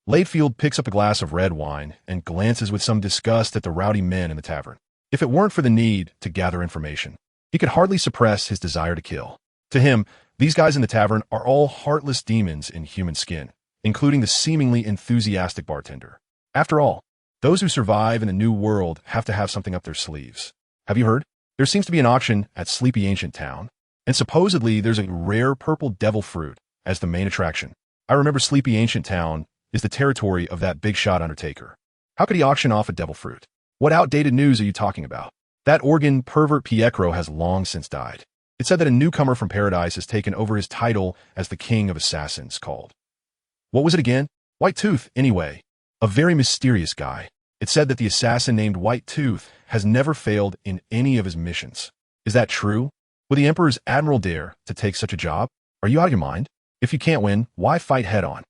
Laidfield picks up a glass of red wine and glances with some disgust at the rowdy men in the tavern. If it weren't for the need to gather information, he could hardly suppress his desire to kill. To him, these guys in the tavern are all heartless demons in human skin, including the seemingly enthusiastic bartender. After all, those who survive in the new world have to have something up their sleeves. Have you heard? There seems to be an auction at Sleepy Ancient Town, and supposedly there's a rare purple devil fruit as the main attraction. I remember Sleepy Ancient Town is the territory of that big shot Undertaker. How could he auction off a devil fruit? What outdated news are you talking about? That organ pervert Pietro has long since died. It said that a newcomer from paradise has taken over his title as the king of assassins called. What was it again? White Tooth, anyway. A very mysterious guy. It said that the assassin named White Tooth has never failed in any of his missions. Is that true? Will the Emperor's admiral dare to take such a job? Are you out of your mind? If you can't win, why fight head-on?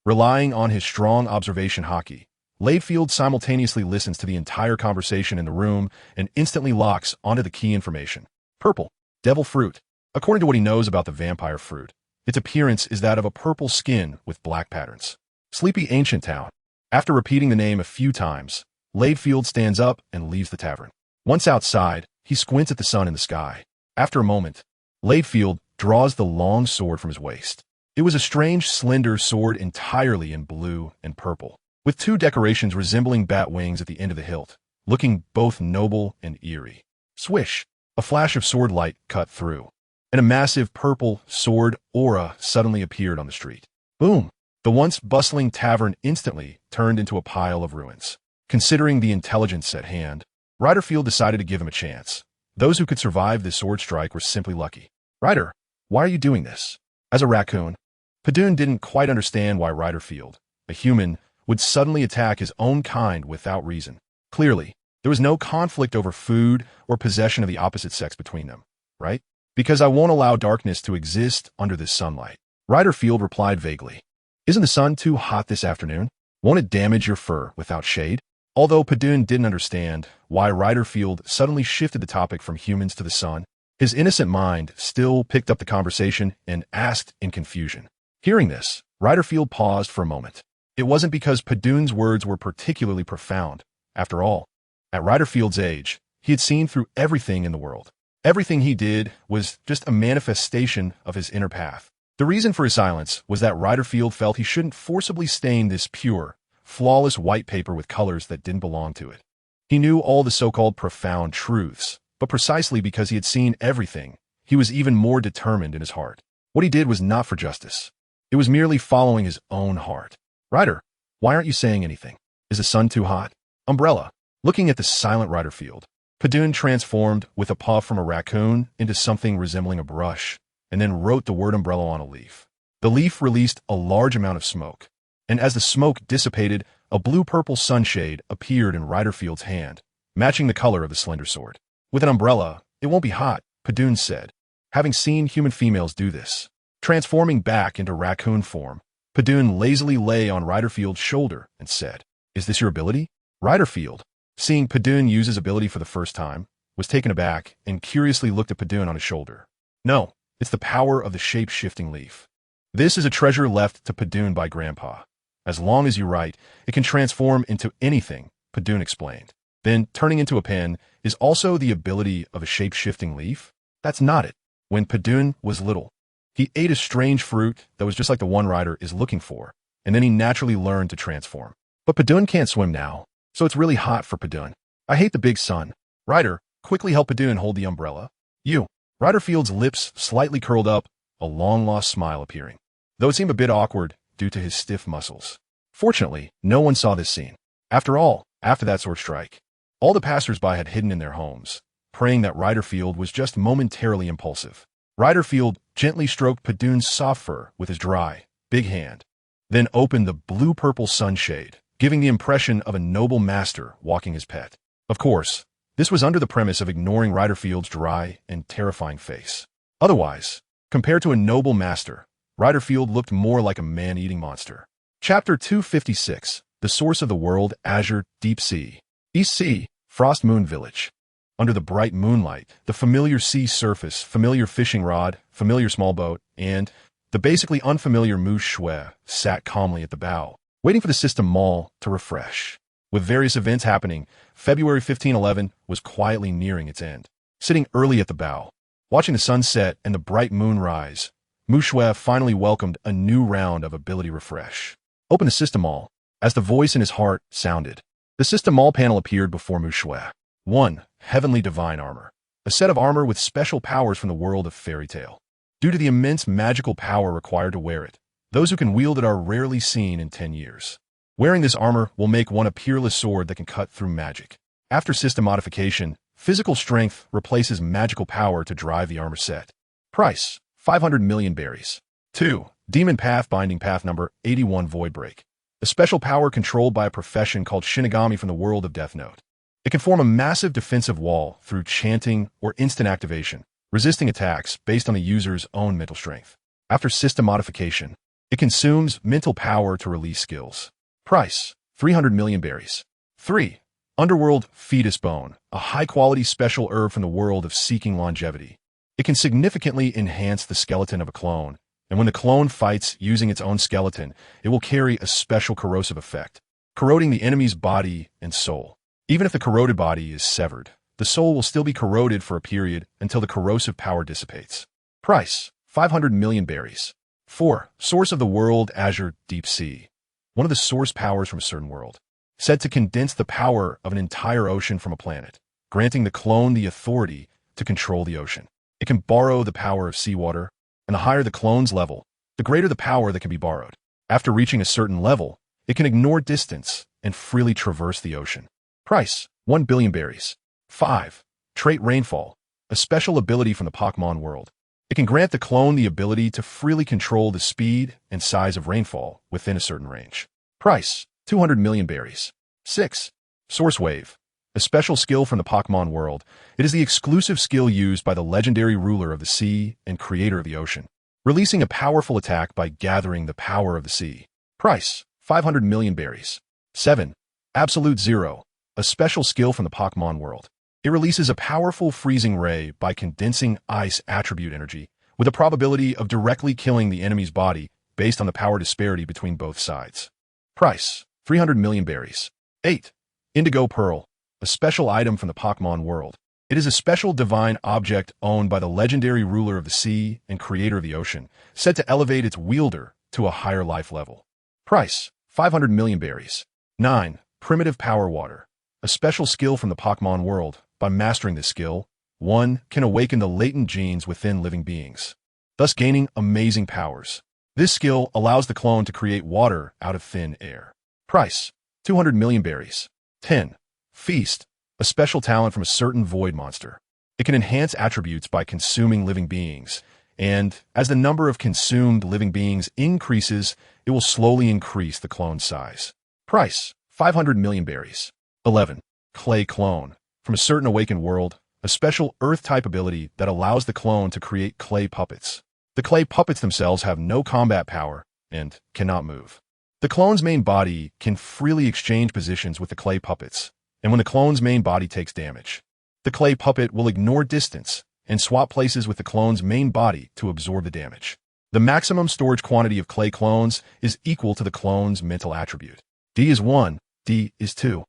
Relying on his strong observation haki, Laidfield simultaneously listens to the entire conversation in the room and instantly locks onto the key information. Purple. Devil fruit. According to what he knows about the vampire fruit, its appearance is that of a purple skin with black patterns. Sleepy Ancient Town. After repeating the name a few times, Laidfield stands up and leaves the tavern. Once outside, he squints at the sun in the sky. After a moment, Laidfield draws the long sword from his waist. It was a strange, slender sword entirely in blue and purple, with 2 decorations resembling bat wings at the end of the hilt, looking both noble and eerie. Swish! A flash of sword light cut through, and a massive purple sword aura suddenly appeared on the street. Boom! The once bustling tavern instantly turned into a pile of ruins. Considering the intelligence at hand, Riderfield decided to give him a chance. Those who could survive this sword strike were simply lucky. Ryder, why are you doing this? As a raccoon, Padoon didn't quite understand why Riderfield, a human, would suddenly attack his own kind without reason. Clearly, there was no conflict over food or possession of the opposite sex between them, right? Because I won't allow darkness to exist under this sunlight. Riderfield replied vaguely. Isn't the sun too hot this afternoon? Won't it damage your fur without shade? Although Padoon didn't understand why Riderfield suddenly shifted the topic from humans to the sun, his innocent mind still picked up the conversation and asked in confusion. Hearing this, Riderfield paused for a moment. It wasn't because Padoon's words were particularly profound. After all, at Riderfield's age, he had seen through everything in the world. Everything he did was just a manifestation of his inner path. The reason for his silence was that Riderfield felt he shouldn't forcibly stain this pure, flawless white paper with colors that didn't belong to it. He knew all the so-called profound truths, but precisely because he had seen everything, he was even more determined in his heart. What he did was not for justice. It was merely following his own heart. Ryder, why aren't you saying anything? Is the sun too hot? Umbrella. Looking at the silent Riderfield, Padoon transformed with a puff from a raccoon into something resembling a brush, and then wrote the word umbrella on a leaf. The leaf released a large amount of smoke, and as the smoke dissipated, a blue-purple sunshade appeared in Riderfield's hand, matching the color of the slender sword. With an umbrella, it won't be hot, Padoon said, having seen human females do this. Transforming back into raccoon form, Padoon lazily lay on Riderfield's shoulder and said, Is this your ability? Riderfield, seeing Padoon use his ability for the first time, was taken aback and curiously looked at Padoon on his shoulder. No. It's the power of the shape-shifting leaf. This is a treasure left to Padoon by Grandpa. As long as you write, it can transform into anything, Padoon explained. Then, turning into a pen is also the ability of a shape-shifting leaf? That's not it. When Padoon was little, he ate a strange fruit that was just like the one Ryder is looking for, and then he naturally learned to transform. But Padoon can't swim now, so it's really hot for Padoon. I hate the big sun. Ryder, quickly help Padoon hold the umbrella. You. Riderfield's lips slightly curled up, a long-lost smile appearing, though it seemed a bit awkward due to his stiff muscles. Fortunately, no one saw this scene. After all, after that sword strike, all the passers-by had hidden in their homes, praying that Riderfield was just momentarily impulsive. Riderfield gently stroked Padoon's soft fur with his dry, big hand, then opened the blue-purple sunshade, giving the impression of a noble master walking his pet. Of course, this was under the premise of ignoring Riderfield's dry and terrifying face. Otherwise, compared to a noble master, Riderfield looked more like a man-eating monster. Chapter 256, The Source of the World, Azure, Deep Sea. East Sea, Frost Moon Village. Under the bright moonlight, the familiar sea surface, familiar fishing rod, familiar small boat, and the basically unfamiliar Mu Shui sat calmly at the bow, waiting for the system mall to refresh. With various events happening, February 1511 was quietly nearing its end. Sitting early at the bow, watching the sun set and the bright moon rise, Mu Shui finally welcomed a new round of ability refresh. Open the system mall. As the voice in his heart sounded, the system mall panel appeared before Mu Shui. 1. Heavenly Divine Armor. A set of armor with special powers from the world of fairy tale. Due to the immense magical power required to wear it, those who can wield it are rarely seen in 10 years. Wearing this armor will make one a peerless sword that can cut through magic. After system modification, physical strength replaces magical power to drive the armor set. Price, 500 million berries. 2. Demon Path Binding Path Number 81 Void Break. A special power controlled by a profession called Shinigami from the world of Death Note. It can form a massive defensive wall through chanting or instant activation, resisting attacks based on the user's own mental strength. After system modification, it consumes mental power to release skills. Price, 300 million berries. 3. Underworld Fetus Bone, a high-quality special herb from the world of seeking longevity. It can significantly enhance the skeleton of a clone, and when the clone fights using its own skeleton, it will carry a special corrosive effect, corroding the enemy's body and soul. Even if the corroded body is severed, the soul will still be corroded for a period until the corrosive power dissipates. Price, 500 million berries. 4. Source of the World, Azure, Deep Sea. One of the source powers from a certain world, said to condense the power of an entire ocean from a planet, granting the clone the authority to control the ocean. It can borrow the power of seawater, and the higher the clone's level, the greater the power that can be borrowed. After reaching a certain level, it can ignore distance and freely traverse the ocean. Price: 1 billion berries. 5. Trait Rainfall, a special ability from the Pokemon world. It can grant the clone the ability to freely control the speed and size of rainfall within a certain range. Price: 200 million berries. 6. Source Wave, a special skill from the Pokemon world. It is the exclusive skill used by the legendary ruler of the sea and creator of the ocean, releasing a powerful attack by gathering the power of the sea. Price: 500 million berries. 7. Absolute Zero, a special skill from the Pokemon world. It releases a powerful freezing ray by condensing ice attribute energy, with a probability of directly killing the enemy's body based on the power disparity between both sides. Price: 300 million berries. 8. Indigo Pearl, a special item from the Pokemon world. It is a special divine object owned by the legendary ruler of the sea and creator of the ocean, said to elevate its wielder to a higher life level. Price: 500 million berries. 9. Primitive Power Water, a special skill from the Pokemon world. By mastering this skill, one can awaken the latent genes within living beings, thus gaining amazing powers. This skill allows the clone to create water out of thin air. Price: 200 million berries. 10. Feast, a special talent from a certain void monster. It can enhance attributes by consuming living beings, and as the number of consumed living beings increases, it will slowly increase the clone's size. Price: 500 million berries. 11. Clay Clone, from a certain awakened world, a special Earth-type ability that allows the clone to create clay puppets. The clay puppets themselves have no combat power and cannot move. The clone's main body can freely exchange positions with the clay puppets, and when the clone's main body takes damage, the clay puppet will ignore distance and swap places with the clone's main body to absorb the damage. The maximum storage quantity of clay clones is equal to the clone's mental attribute. D is 1, D is 2,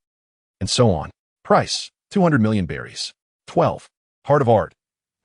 and so on. Price: 200 million berries. 12. Heart of Art,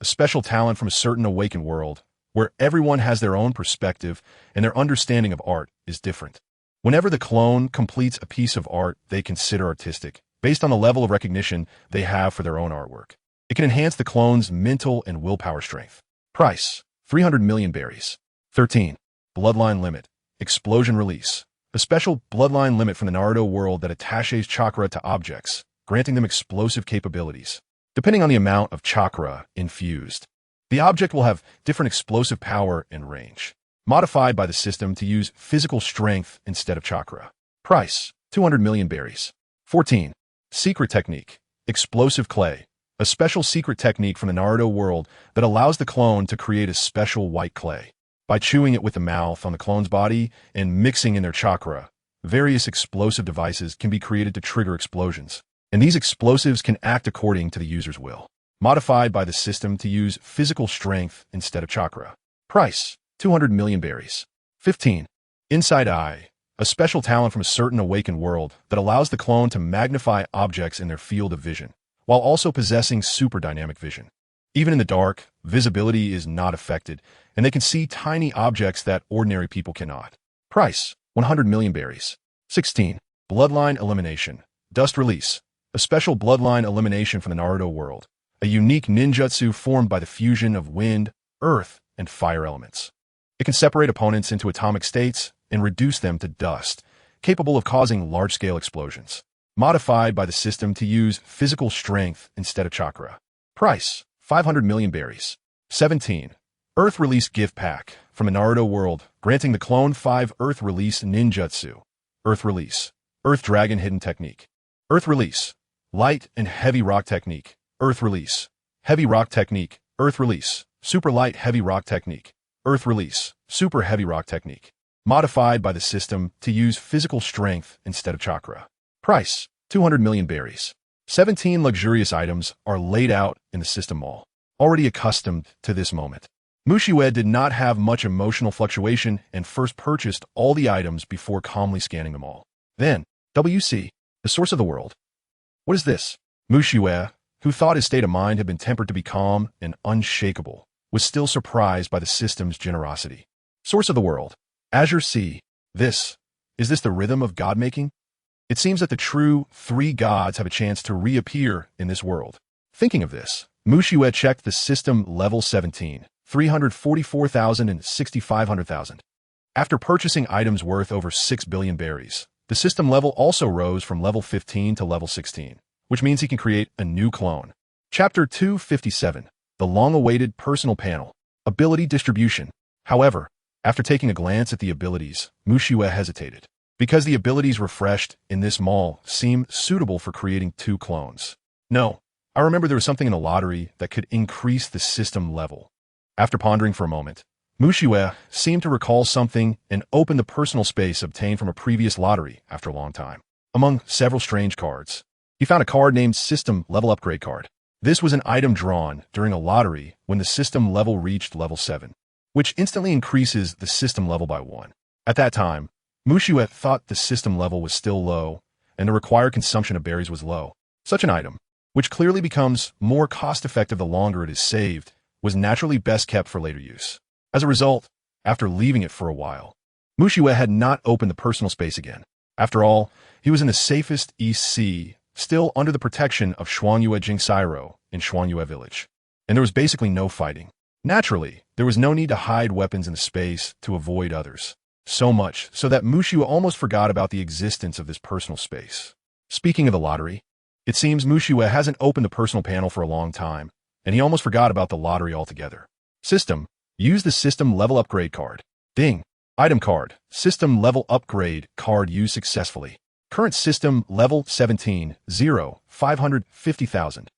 a special talent from a certain awakened world, where everyone has their own perspective and their understanding of art is different. Whenever the clone completes a piece of art they consider artistic, based on the level of recognition they have for their own artwork, it can enhance the clone's mental and willpower strength. Price: 300 million berries. 13. Bloodline Limit, Explosion Release, a special bloodline limit from the Naruto world that attaches chakra to objects, granting them explosive capabilities. Depending on the amount of chakra infused, the object will have different explosive power and range, modified by the system to use physical strength instead of chakra. Price: 200 million berries. 14. Secret Technique, Explosive Clay, a special secret technique from the Naruto world that allows the clone to create a special white clay. By chewing it with the mouth on the clone's body and mixing in their chakra, various explosive devices can be created to trigger explosions, and these explosives can act according to the user's will, modified by the system to use physical strength instead of chakra. Price: 200 million berries. 15. Inside Eye, a special talent from a certain awakened world that allows the clone to magnify objects in their field of vision, while also possessing super dynamic vision. Even in the dark, visibility is not affected, and they can see tiny objects that ordinary people cannot. Price: 100 million berries. 16. Bloodline Elimination, Dust Release, a special bloodline elimination from the Naruto world, a unique ninjutsu formed by the fusion of wind, earth, and fire elements. It can separate opponents into atomic states and reduce them to dust, capable of causing large-scale explosions, modified by the system to use physical strength instead of chakra. Price: 500 million berries. 17. Earth Release Gift Pack, from the Naruto world, granting the clone 5 Earth Release Ninjutsu. Earth Release, Earth Dragon Hidden Technique. Earth Release, Light and Heavy Rock Technique. Earth Release, Heavy Rock Technique. Earth Release, Super Light Heavy Rock Technique. Earth Release, Super Heavy Rock Technique. Modified by the system to use physical strength instead of chakra. Price: 200 million berries. 17 luxurious items are laid out in the system mall. Already accustomed to this moment, Mushiue did not have much emotional fluctuation and first purchased all the items before calmly scanning them all. Then, WC, the source of the world. What is this? Mushiue, who thought his state of mind had been tempered to be calm and unshakable, was still surprised by the system's generosity. Source of the world. Azure Sea. Is this the rhythm of God-making? It seems that the true 3 gods have a chance to reappear in this world. Thinking of this, Mushue checked the system level 17, 344,000 and 6,500,000. After purchasing items worth over 6 billion berries, the system level also rose from level 15 to level 16, which means he can create a new clone. Chapter 257, the long-awaited personal panel, ability distribution. However, after taking a glance at the abilities, Mushue hesitated, because the abilities refreshed in this mall seem suitable for creating 2 clones. No, I remember there was something in the lottery that could increase the system level. After pondering for a moment, Mushue seemed to recall something and opened the personal space obtained from a previous lottery after a long time. Among several strange cards, he found a card named System Level Upgrade Card. This was an item drawn during a lottery when the system level reached level 7, which instantly increases the system level by 1. At that time, Mushue thought the system level was still low and the required consumption of berries was low. Such an item, which clearly becomes more cost-effective the longer it is saved, was naturally best kept for later use. As a result, after leaving it for a while, Mushue had not opened the personal space again. After all, he was in the safest East Sea, still under the protection of Xuanyue Jingsairo in Xuanyue Village. And there was basically no fighting. Naturally, there was no need to hide weapons in the space to avoid others. So much so that Mushue almost forgot about the existence of this personal space. Speaking of the lottery, it seems Mushue hasn't opened the personal panel for a long time, and he almost forgot about the lottery altogether. System. Use the System Level Upgrade Card. Ding. Item card. System Level Upgrade Card used successfully. Current System Level 17, 0, 550,000.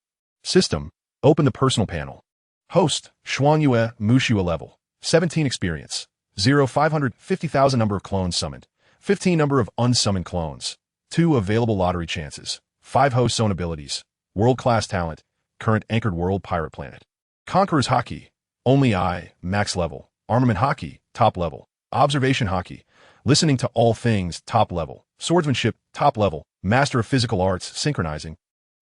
System. Open the personal panel. Host. Xuanyue Mushue Level 17 Experience. 0, 550,000 number of clones summoned. 15 number of unsummoned clones. 2 available lottery chances. 5 host zone abilities. World-class talent. Current anchored world pirate planet. Conqueror's Haki. Only I, max level. Armament Haki, top level. Observation Haki. Listening to all things, top level. Swordsmanship, top level. Master of physical arts, synchronizing.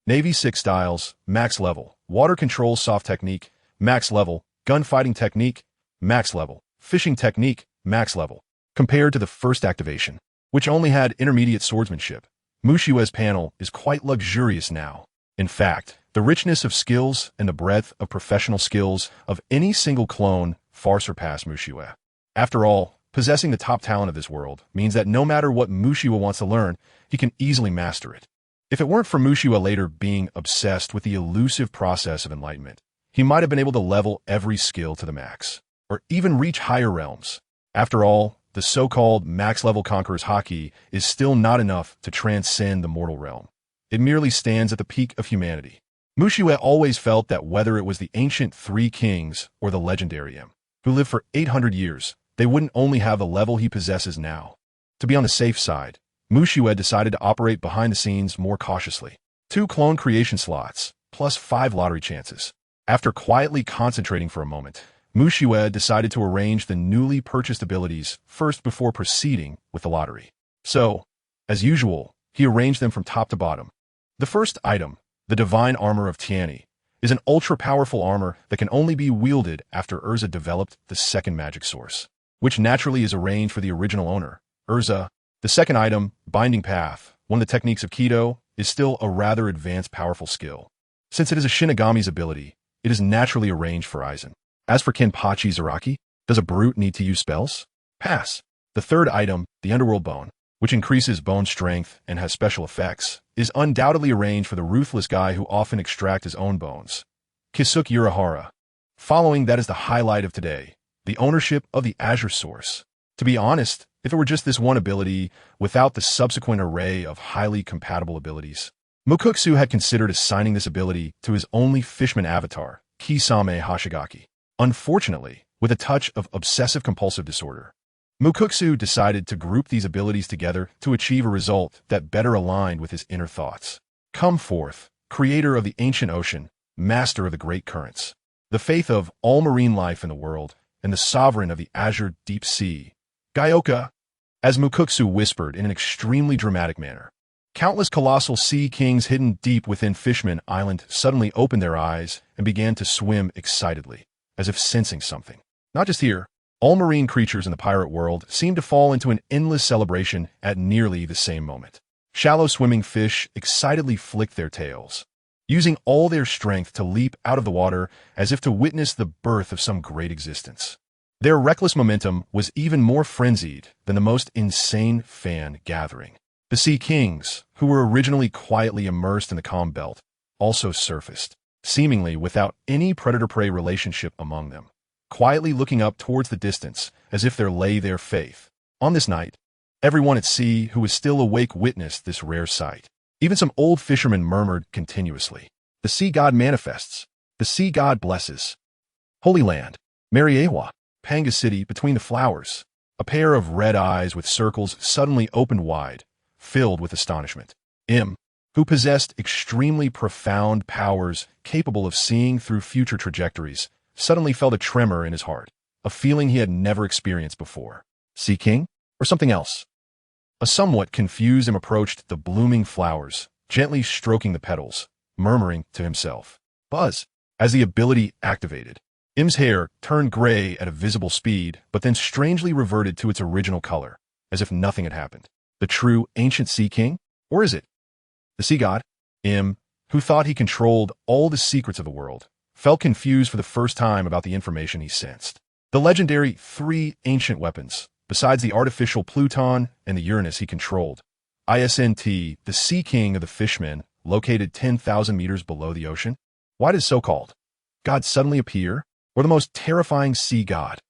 Navy 6 styles, max level. Water control soft technique, max level. Gunfighting technique, max level. Fishing technique, max level. Compared to the first activation, which only had intermediate swordsmanship, Mushue's panel is quite luxurious now. In fact, the richness of skills and the breadth of professional skills of any single clone far surpass Mushue. After all, possessing the top talent of this world means that no matter what Mushue wants to learn, he can easily master it. If it weren't for Mushue later being obsessed with the elusive process of enlightenment, he might have been able to level every skill to the max, or even reach higher realms. After all, the so-called max-level Conqueror's Haki is still not enough to transcend the mortal realm. It merely stands at the peak of humanity. Mushue always felt that whether it was the ancient 3 kings or the legendary M, who lived for 800 years, they wouldn't only have the level he possesses now. To be on the safe side, Mushue decided to operate behind the scenes more cautiously. 2 clone creation slots, plus 5 lottery chances. After quietly concentrating for a moment, Mushue decided to arrange the newly purchased abilities first before proceeding with the lottery. So, as usual, he arranged them from top to bottom. The first item, the Divine Armor of Tiani, is an ultra-powerful armor that can only be wielded after Erza developed the second magic source, which naturally is arranged for the original owner, Erza. The second item, Binding Path, one of the techniques of Kido, is still a rather advanced powerful skill. Since it is a Shinigami's ability, it is naturally arranged for Aizen. As for Kenpachi Zaraki, does a brute need to use spells? Pass. The third item, the Underworld Bone, which increases bone strength and has special effects, is undoubtedly arranged for the ruthless guy who often extracts his own bones. Kisuke Urahara. Following that is the highlight of today, the ownership of the Azure Source. To be honest, if it were just this one ability, without the subsequent array of highly compatible abilities, Mukuksu had considered assigning this ability to his only fishman avatar, Kisame Hoshigaki. Unfortunately, with a touch of obsessive-compulsive disorder, Mukuksu decided to group these abilities together to achieve a result that better aligned with his inner thoughts. Come forth, creator of the ancient ocean, master of the great currents, the faith of all marine life in the world, and the sovereign of the azure deep sea. Gyoka, as Mukuksu whispered in an extremely dramatic manner. Countless colossal sea kings hidden deep within Fishman Island suddenly opened their eyes and began to swim excitedly, as if sensing something. Not just here, all marine creatures in the pirate world seemed to fall into an endless celebration at nearly the same moment. Shallow swimming fish excitedly flicked their tails. using all their strength to leap out of the water as if to witness the birth of some great existence. Their reckless momentum was even more frenzied than the most insane fan gathering. The Sea Kings, who were originally quietly immersed in the calm belt, also surfaced, seemingly without any predator-prey relationship among them, quietly looking up towards the distance as if there lay their faith. On this night, everyone at sea who was still awake witnessed this rare sight. Even some old fishermen murmured continuously, "The sea god manifests. The sea god blesses. Holy land, Mariewa, Panga City between the flowers." A pair of red eyes with circles suddenly opened wide, filled with astonishment. Who possessed extremely profound powers capable of seeing through future trajectories, suddenly felt a tremor in his heart, a feeling he had never experienced before. Sea King? Or something else? A somewhat confused approached the blooming flowers, gently stroking the petals, murmuring to himself, "Buzz." As the ability activated, Im's hair turned gray at a visible speed, but then strangely reverted to its original color, as if nothing had happened. The true ancient Sea King? Or is it the sea god? Im, who thought he controlled all the secrets of the world, felt confused for the first time about the information he sensed. The legendary 3 ancient weapons, besides the artificial Pluton and the Uranus he controlled. ISNT, the Sea King of the Fishmen, located 10,000 meters below the ocean? Why did so-called god suddenly appear? Or the most terrifying sea god?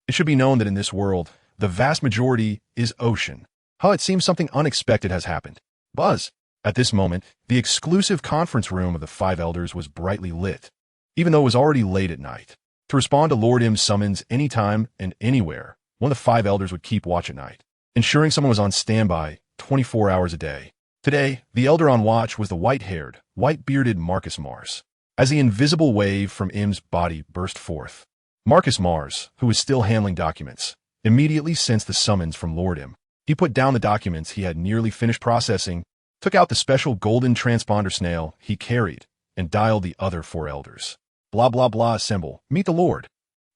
It should be known that in this world, the vast majority is ocean. It seems something unexpected has happened. Buzz. At this moment, the exclusive conference room of the 5 elders was brightly lit, even though it was already late at night. To respond to Lord Im's summons anytime and anywhere, one of the 5 elders would keep watch at night, ensuring someone was on standby 24 hours a day. Today, the elder on watch was the white-haired, white-bearded Marcus Mars. As the invisible wave from Im's body burst forth, Marcus Mars, who was still handling documents, immediately sensed the summons from Lord Im. He put down the documents he had nearly finished processing, took out the special golden transponder snail he carried, and dialed the other 4 elders. Blah blah blah assemble. Meet the Lord.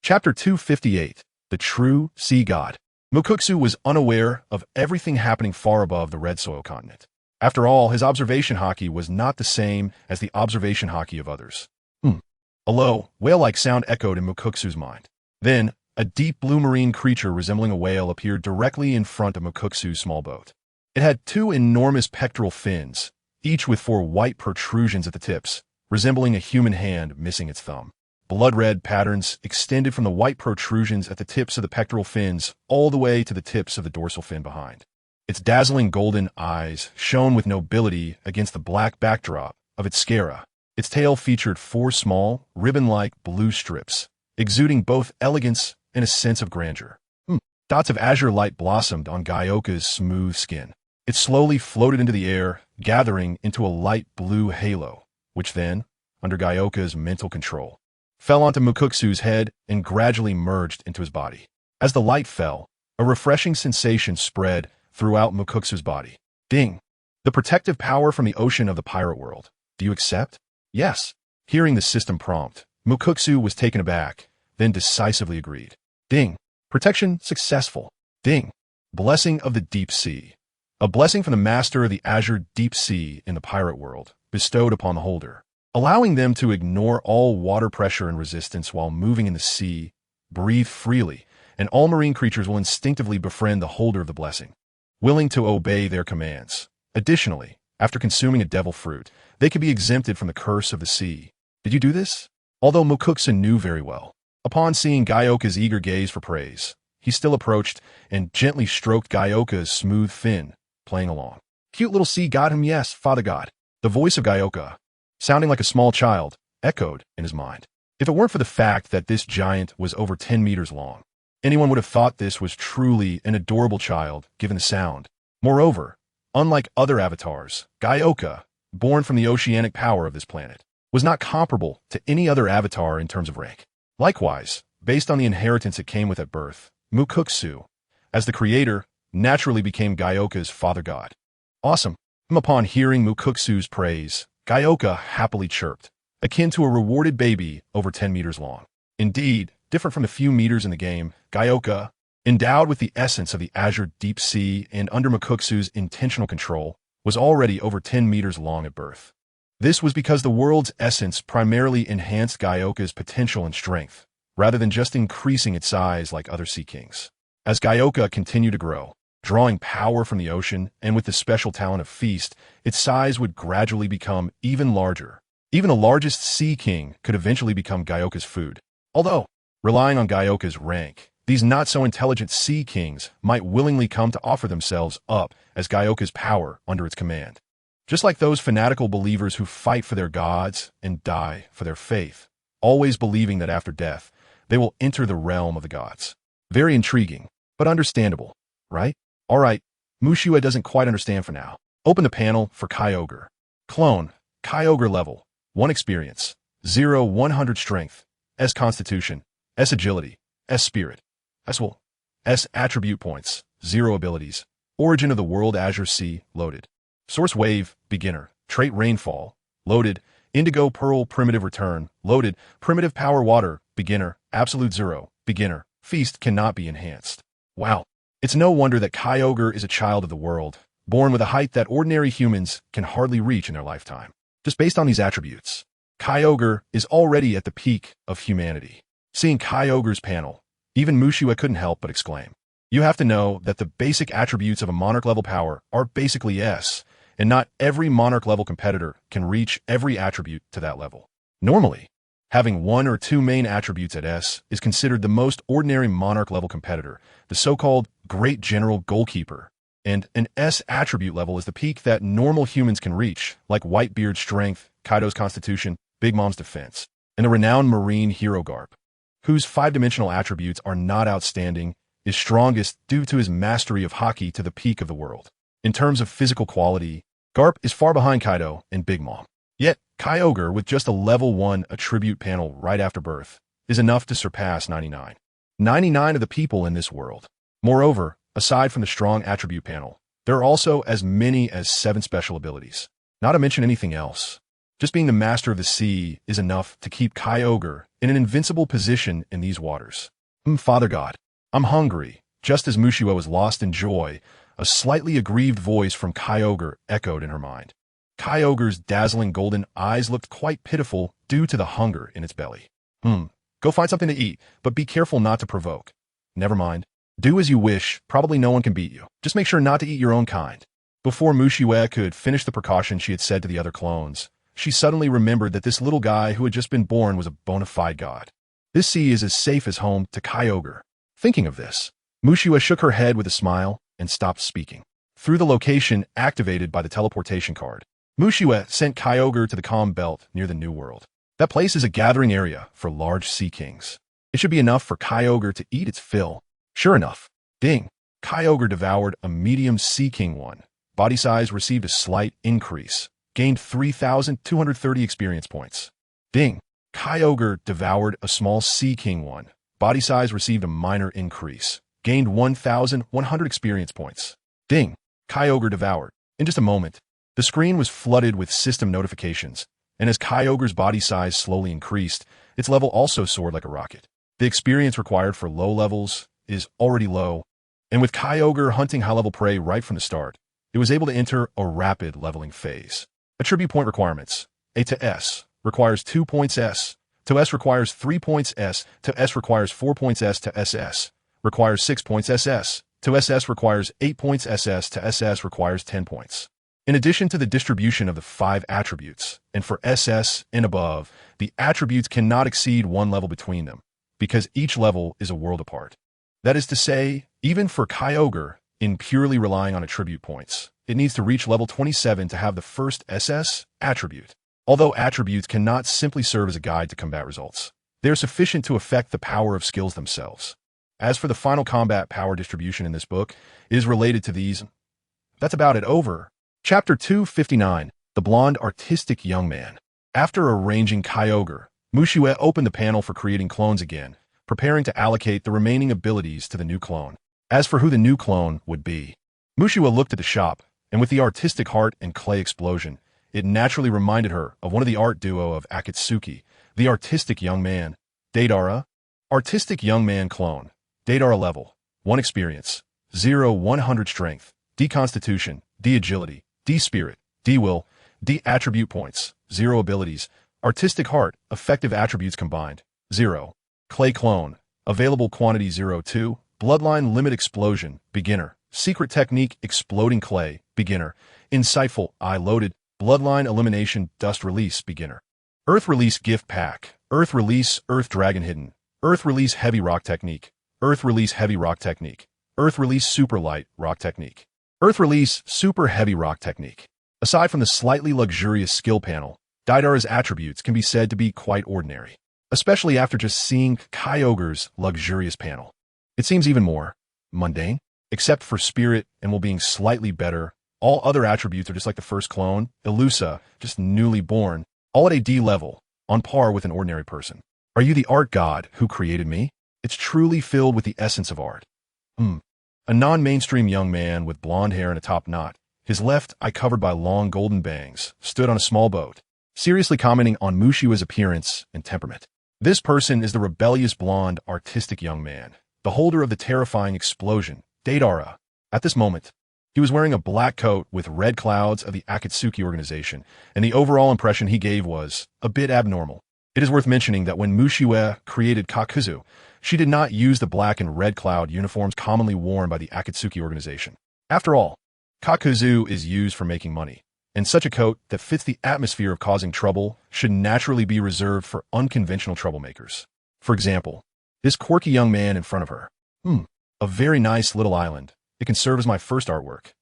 Chapter 258. The True Sea God. Mukuksu was unaware of everything happening far above the red soil continent. After all, his observation haki was not the same as the observation haki of others. A low, whale-like sound echoed in Mukuksu's mind. Then, a deep blue marine creature resembling a whale appeared directly in front of Mukuksu's small boat. It had 2 enormous pectoral fins, each with 4 white protrusions at the tips, resembling a human hand missing its thumb. Blood-red patterns extended from the white protrusions at the tips of the pectoral fins all the way to the tips of the dorsal fin behind. Its dazzling golden eyes shone with nobility against the black backdrop of its scara. Its tail featured 4 small, ribbon-like blue strips, exuding both elegance and a sense of grandeur. Dots of azure light blossomed on Gyoka's smooth skin. It slowly floated into the air, gathering into a light blue halo, which then, under Gyoka's mental control, fell onto Mukuksu's head and gradually merged into his body. As the light fell, a refreshing sensation spread throughout Mukuksu's body. Ding! The protective power from the ocean of the pirate world. Do you accept? Yes. Hearing the system prompt, Mukuksu was taken aback, then decisively agreed. Ding! Protection successful. Ding! Blessing of the Deep Sea. A blessing from the master of the azure deep sea in the pirate world, bestowed upon the holder, allowing them to ignore all water pressure and resistance while moving in the sea, breathe freely, and all marine creatures will instinctively befriend the holder of the blessing, willing to obey their commands. Additionally, after consuming a devil fruit, they can be exempted from the curse of the sea. Did you do this? Although Mukuksu knew very well, upon seeing Gyoka's eager gaze for praise, he still approached and gently stroked Gyoka's smooth fin, playing along. Cute little sea god him, yes, father god. The voice of Gyoka, sounding like a small child, echoed in his mind. If it weren't for the fact that this giant was over 10 meters long, anyone would have thought this was truly an adorable child, given the sound. Moreover, unlike other avatars, Gyoka, born from the oceanic power of this planet, was not comparable to any other avatar in terms of rank. Likewise, based on the inheritance it came with at birth, Mukuksu, as the creator, naturally became Gyoka's father god. Awesome. Upon hearing Mukuksu's praise, Gyoka happily chirped, akin to a rewarded baby over 10 meters long. Indeed, different from the few meters in the game, Gyoka, endowed with the essence of the azure deep sea and under Mukuksu's intentional control, was already over 10 meters long at birth. This was because the world's essence primarily enhanced Gyoka's potential and strength, rather than just increasing its size like other Sea Kings. As Gyoka continued to grow, drawing power from the ocean, and with the special talent of Feast, its size would gradually become even larger. Even the largest Sea King could eventually become Gyoka's food. Although, relying on Gyoka's rank, these not-so-intelligent Sea Kings might willingly come to offer themselves up as Gyoka's power under its command. Just like those fanatical believers who fight for their gods and die for their faith, always believing that after death, they will enter the realm of the gods. Very intriguing, but understandable, right? Alright, Mushiwa doesn't quite understand for now. Open the panel for Kyogre. Clone, Kyogre level, 1 experience, 0 100 strength, S constitution, S agility, S spirit, S will, S attribute points, 0 abilities, origin of the world Azure Sea, loaded. Source wave, beginner, trait rainfall, loaded, indigo pearl primitive return, loaded, primitive power water, beginner, absolute 0, beginner, feast cannot be enhanced. Wow. It's no wonder that Kyogre is a child of the world, born with a height that ordinary humans can hardly reach in their lifetime. Just based on these attributes, Kyogre is already at the peak of humanity. Seeing Kyogre's panel, even Mushiwa couldn't help but exclaim. You have to know that the basic attributes of a Monarch-level power are basically S, and not every Monarch-level competitor can reach every attribute to that level. Normally, having 1 or 2 main attributes at S is considered the most ordinary Monarch-level competitor, the so-called Great General Goalkeeper, and an S attribute level is the peak that normal humans can reach, like Whitebeard's strength, Kaido's constitution, Big Mom's defense, and the renowned marine hero Garp, whose 5-dimensional attributes are not outstanding, is strongest due to his mastery of Haki to the peak of the world. In terms of physical quality, Garp is far behind Kaido and Big Mom. Yet, Kyogre, with just a level 1 attribute panel right after birth, is enough to surpass 99. 99 of the people in this world. Moreover, aside from the strong attribute panel, there are also as many as 7 special abilities. Not to mention anything else. Just being the master of the sea is enough to keep Kyogre in an invincible position in these waters. Father God, I'm hungry. Just as Mushiwa was lost in joy, a slightly aggrieved voice from Kyogre echoed in her mind. Kyogre's dazzling golden eyes looked quite pitiful due to the hunger in its belly. Go find something to eat, but be careful not to provoke. Never mind. Do as you wish, probably no one can beat you. Just make sure not to eat your own kind. Before Mushiwa could finish the precaution she had said to the other clones, she suddenly remembered that this little guy who had just been born was a bona fide god. This sea is as safe as home to Kyogre. Thinking of this, Mushiwa shook her head with a smile and stopped speaking. Through the location activated by the teleportation card, Mushiwa sent Kyogre to the calm belt near the New World. That place is a gathering area for large Sea Kings. It should be enough for Kyogre to eat its fill. Sure enough, ding, Kyogre devoured a medium Sea King one. Body size received a slight increase, gained 3,230 experience points. Ding, Kyogre devoured a small Sea King one. Body size received a minor increase, gained 1,100 experience points. Ding, Kyogre devoured. In just a moment, the screen was flooded with system notifications, and as Kyogre's body size slowly increased, its level also soared like a rocket. The experience required for low levels is already low, and with Kyogre hunting high-level prey right from the start, it was able to enter a rapid leveling phase. Attribute point requirements. A to S requires 2 points S, to S requires 3 points S, to S requires 4 points S, to SS requires 6 points SS, to SS requires 8 points SS, to SS requires 10 points. In addition to the distribution of the 5 attributes, and for SS and above, the attributes cannot exceed 1 level between them, because each level is a world apart. That is to say, even for Kyogre, in purely relying on attribute points, it needs to reach level 27 to have the first SS attribute. Although attributes cannot simply serve as a guide to combat results, they are sufficient to affect the power of skills themselves. As for the final combat power distribution in this book, it is related to these. That's about it. Over. Chapter 259, The Blonde Artistic Young Man. After arranging Kyogre, Mushiwa opened the panel for creating clones again, preparing to allocate the remaining abilities to the new clone. As for who the new clone would be, Mushiwa looked at the shop, and with the artistic heart and clay explosion, it naturally reminded her of one of the art duo of Akatsuki, the artistic young man. Deidara, artistic young man clone. Deidara level, 1 experience, 0 100 strength, D constitution, D agility, D spirit, D will, D. Attribute points, 0 abilities. Artistic Heart, effective attributes combined, 0. Clay Clone, available quantity 0-2. Bloodline Limit Explosion, beginner. Secret Technique Exploding Clay, beginner. Insightful, Eye Loaded. Bloodline Elimination Dust Release, beginner. Earth Release Gift Pack, Earth Release Earth Dragon Hidden, Earth Release Heavy Rock Technique, Earth Release Heavy Rock Technique, Earth Release Super Light Rock Technique, Earth Release Super Heavy Rock Technique. Aside from the slightly luxurious skill panel, Deidara's attributes can be said to be quite ordinary, especially after just seeing Kyogre's luxurious panel. It seems even more mundane, except for Spirit and while being slightly better. All other attributes are just like the first clone, Elusa, just newly born, all at a D level, on par with an ordinary person. Are you the art god who created me? It's truly filled with the essence of art. A non-mainstream young man with blonde hair and a top knot, his left eye covered by long golden bangs, stood on a small boat, seriously commenting on Mushiwa's appearance and temperament. This person is the rebellious blonde, artistic young man, the holder of the terrifying explosion, Deidara. At this moment, he was wearing a black coat with red clouds of the Akatsuki organization, and the overall impression he gave was a bit abnormal. It is worth mentioning that when Mushiwa created Kakuzu, she did not use the black and red cloud uniforms commonly worn by the Akatsuki organization. After all, Kakuzu is used for making money, and such a coat that fits the atmosphere of causing trouble should naturally be reserved for unconventional troublemakers. For example, this quirky young man in front of her. A very nice little island. It can serve as my first artwork.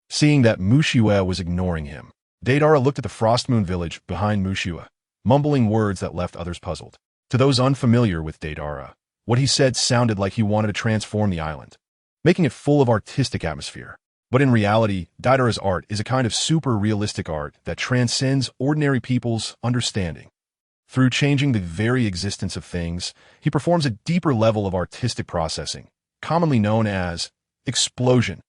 Seeing that Mushiwa was ignoring him, Deidara looked at the Frost Moon village behind Mushiwa, mumbling words that left others puzzled. To those unfamiliar with Deidara, what he said sounded like he wanted to transform the island, making it full of artistic atmosphere. But in reality, Deidara's art is a kind of super realistic art that transcends ordinary people's understanding. Through changing the very existence of things, he performs a deeper level of artistic processing, commonly known as explosion.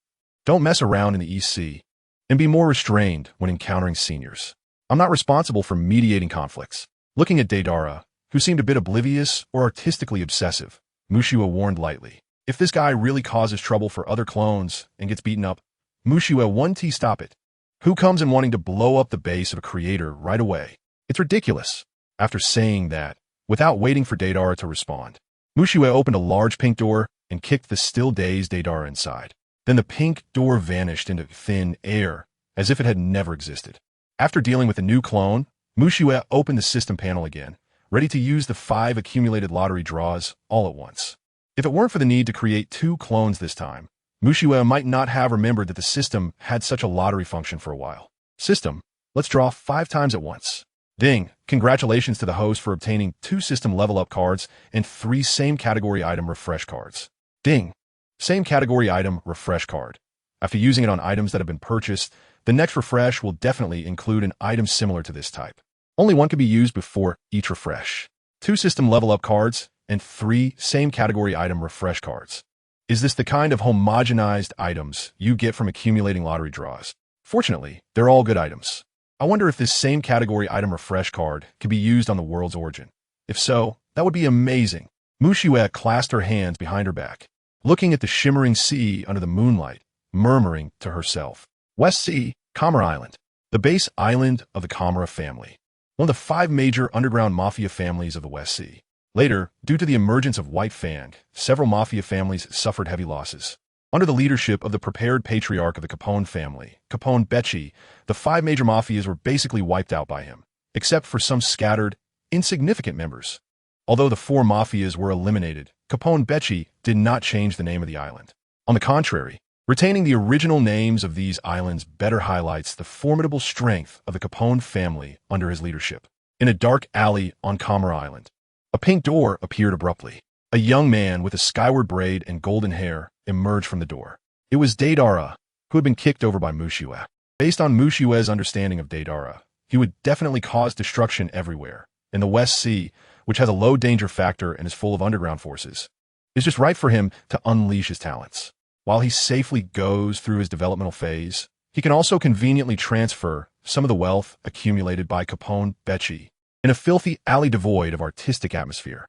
Don't mess around in the East Sea, and be more restrained when encountering seniors. I'm not responsible for mediating conflicts. Looking at Deidara, who seemed a bit oblivious or artistically obsessive, Mushiwa warned lightly. If this guy really causes trouble for other clones and gets beaten up, Mushiwa 1T stop it. Who comes in wanting to blow up the base of a creator right away? It's ridiculous. After saying that, without waiting for Deidara to respond, Mushiwa opened a large pink door and kicked the still dazed Deidara inside. Then the pink door vanished into thin air, as if it had never existed. After dealing with the new clone, Mushiwa opened the system panel again, ready to use the 5 accumulated lottery draws all at once. If it weren't for the need to create 2 clones this time, Mushiwa might not have remembered that the system had such a lottery function for a while. System, let's draw 5 times at once. Ding, congratulations to the host for obtaining 2 system level up cards and 3 same category item refresh cards. Ding, same category item refresh card. After using it on items that have been purchased, the next refresh will definitely include an item similar to this type. Only one can be used before each refresh. 2 system level up cards and 3 same category item refresh cards. Is this the kind of homogenized items you get from accumulating lottery draws? Fortunately, they're all good items. I wonder if this same category item refresh card could be used on the world's origin. If so, that would be amazing. Mushiwa clasped her hands behind her back, looking at the shimmering sea under the moonlight, murmuring to herself. West Sea, Kamara Island, the base island of the Kamara family, one of the 5 major underground mafia families of the West Sea. Later, due to the emergence of White Fang, several mafia families suffered heavy losses. Under the leadership of the prepared patriarch of the Capone family, Capone Becci, the 5 major mafias were basically wiped out by him, except for some scattered, insignificant members. Although the 4 mafias were eliminated, Capone Becci did not change the name of the island. On the contrary, retaining the original names of these islands better highlights the formidable strength of the Capone family under his leadership. In a dark alley on Kamara Island, a pink door appeared abruptly. A young man with a skyward braid and golden hair emerged from the door. It was Deidara, who had been kicked over by Mushiwa. Based on Mushiwa's understanding of Deidara, he would definitely cause destruction everywhere. In the West Sea, which has a low danger factor and is full of underground forces, it's just right for him to unleash his talents. While he safely goes through his developmental phase, he can also conveniently transfer some of the wealth accumulated by Capone Becci in a filthy alley devoid of artistic atmosphere.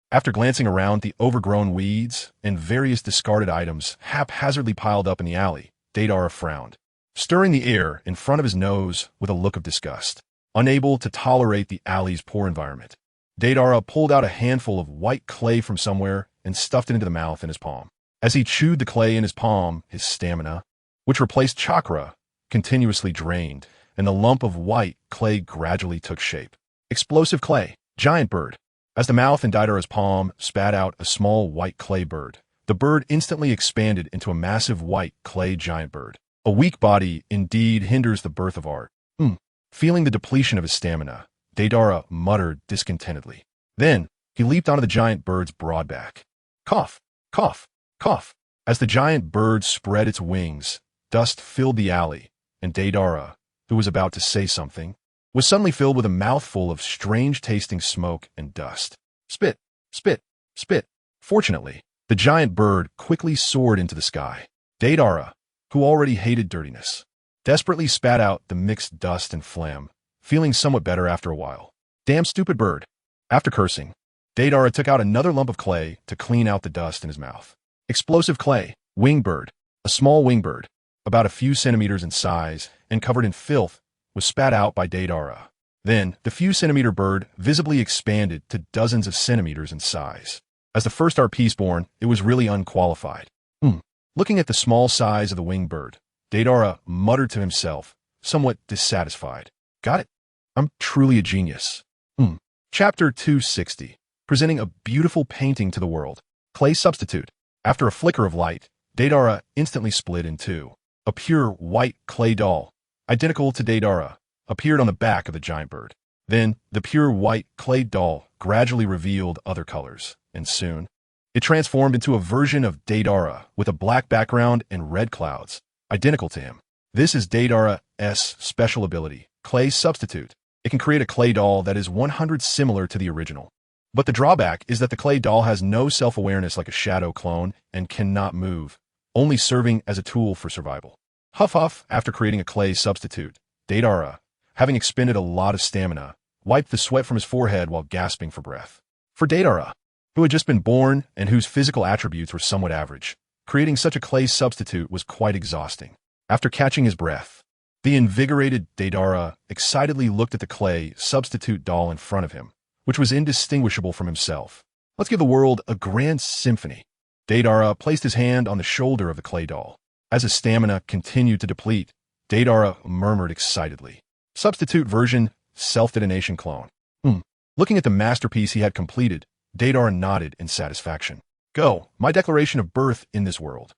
After glancing around the overgrown weeds and various discarded items haphazardly piled up in the alley, Deidara frowned. stirring the air in front of his nose with a look of disgust. Unable to tolerate the alley's poor environment, Deidara pulled out a handful of white clay from somewhere and stuffed it into the mouth in his palm. As he chewed the clay in his palm, his stamina, which replaced chakra, continuously drained, and the lump of white clay gradually took shape. Explosive clay, giant bird. As the mouth in Deidara's palm spat out a small white clay bird, the bird instantly expanded into a massive white clay giant bird. A weak body indeed hinders the birth of art. Feeling the depletion of his stamina, Deidara muttered discontentedly. Then, he leaped onto the giant bird's broad back. Cough, cough, cough. As the giant bird spread its wings, dust filled the alley, and Deidara, who was about to say something, was suddenly filled with a mouthful of strange-tasting smoke and dust. Spit, spit, spit. Fortunately, the giant bird quickly soared into the sky. Deidara, who already hated dirtiness, desperately spat out the mixed dust and phlegm, feeling somewhat better after a while. Damn stupid bird. After cursing, Deidara took out another lump of clay to clean out the dust in his mouth. Explosive clay, winged bird. A small winged bird, about a few centimeters in size and covered in filth, was spat out by Deidara. Then, the few centimeter bird visibly expanded to dozens of centimeters in size. As the first art piece born, it was really unqualified. Looking at the small size of the winged bird, Deidara muttered to himself, somewhat dissatisfied. Got it? I'm truly a genius. Chapter 260. Presenting a beautiful painting to the world. Clay substitute. After a flicker of light, Deidara instantly split in two. A pure white clay doll, identical to Deidara, appeared on the back of the giant bird. Then, the pure white clay doll gradually revealed other colors, and soon, it transformed into a version of Deidara with a black background and red clouds, identical to him. This is Deidara's special ability, Clay Substitute. It can create a clay doll that is 100% similar to the original. But the drawback is that the clay doll has no self-awareness like a shadow clone and cannot move, only serving as a tool for survival. Huff huff. After creating a clay substitute, Deidara, having expended a lot of stamina, wiped the sweat from his forehead while gasping for breath. For Deidara, who had just been born and whose physical attributes were somewhat average, creating such a clay substitute was quite exhausting. After catching his breath, the invigorated Deidara excitedly looked at the clay substitute doll in front of him, which was indistinguishable from himself. Let's give the world a grand symphony. Deidara placed his hand on the shoulder of the clay doll. As his stamina continued to deplete, Deidara murmured excitedly. Substitute version, self-detonation clone. Looking at the masterpiece he had completed, Deidara nodded in satisfaction. Go, my declaration of birth in this world.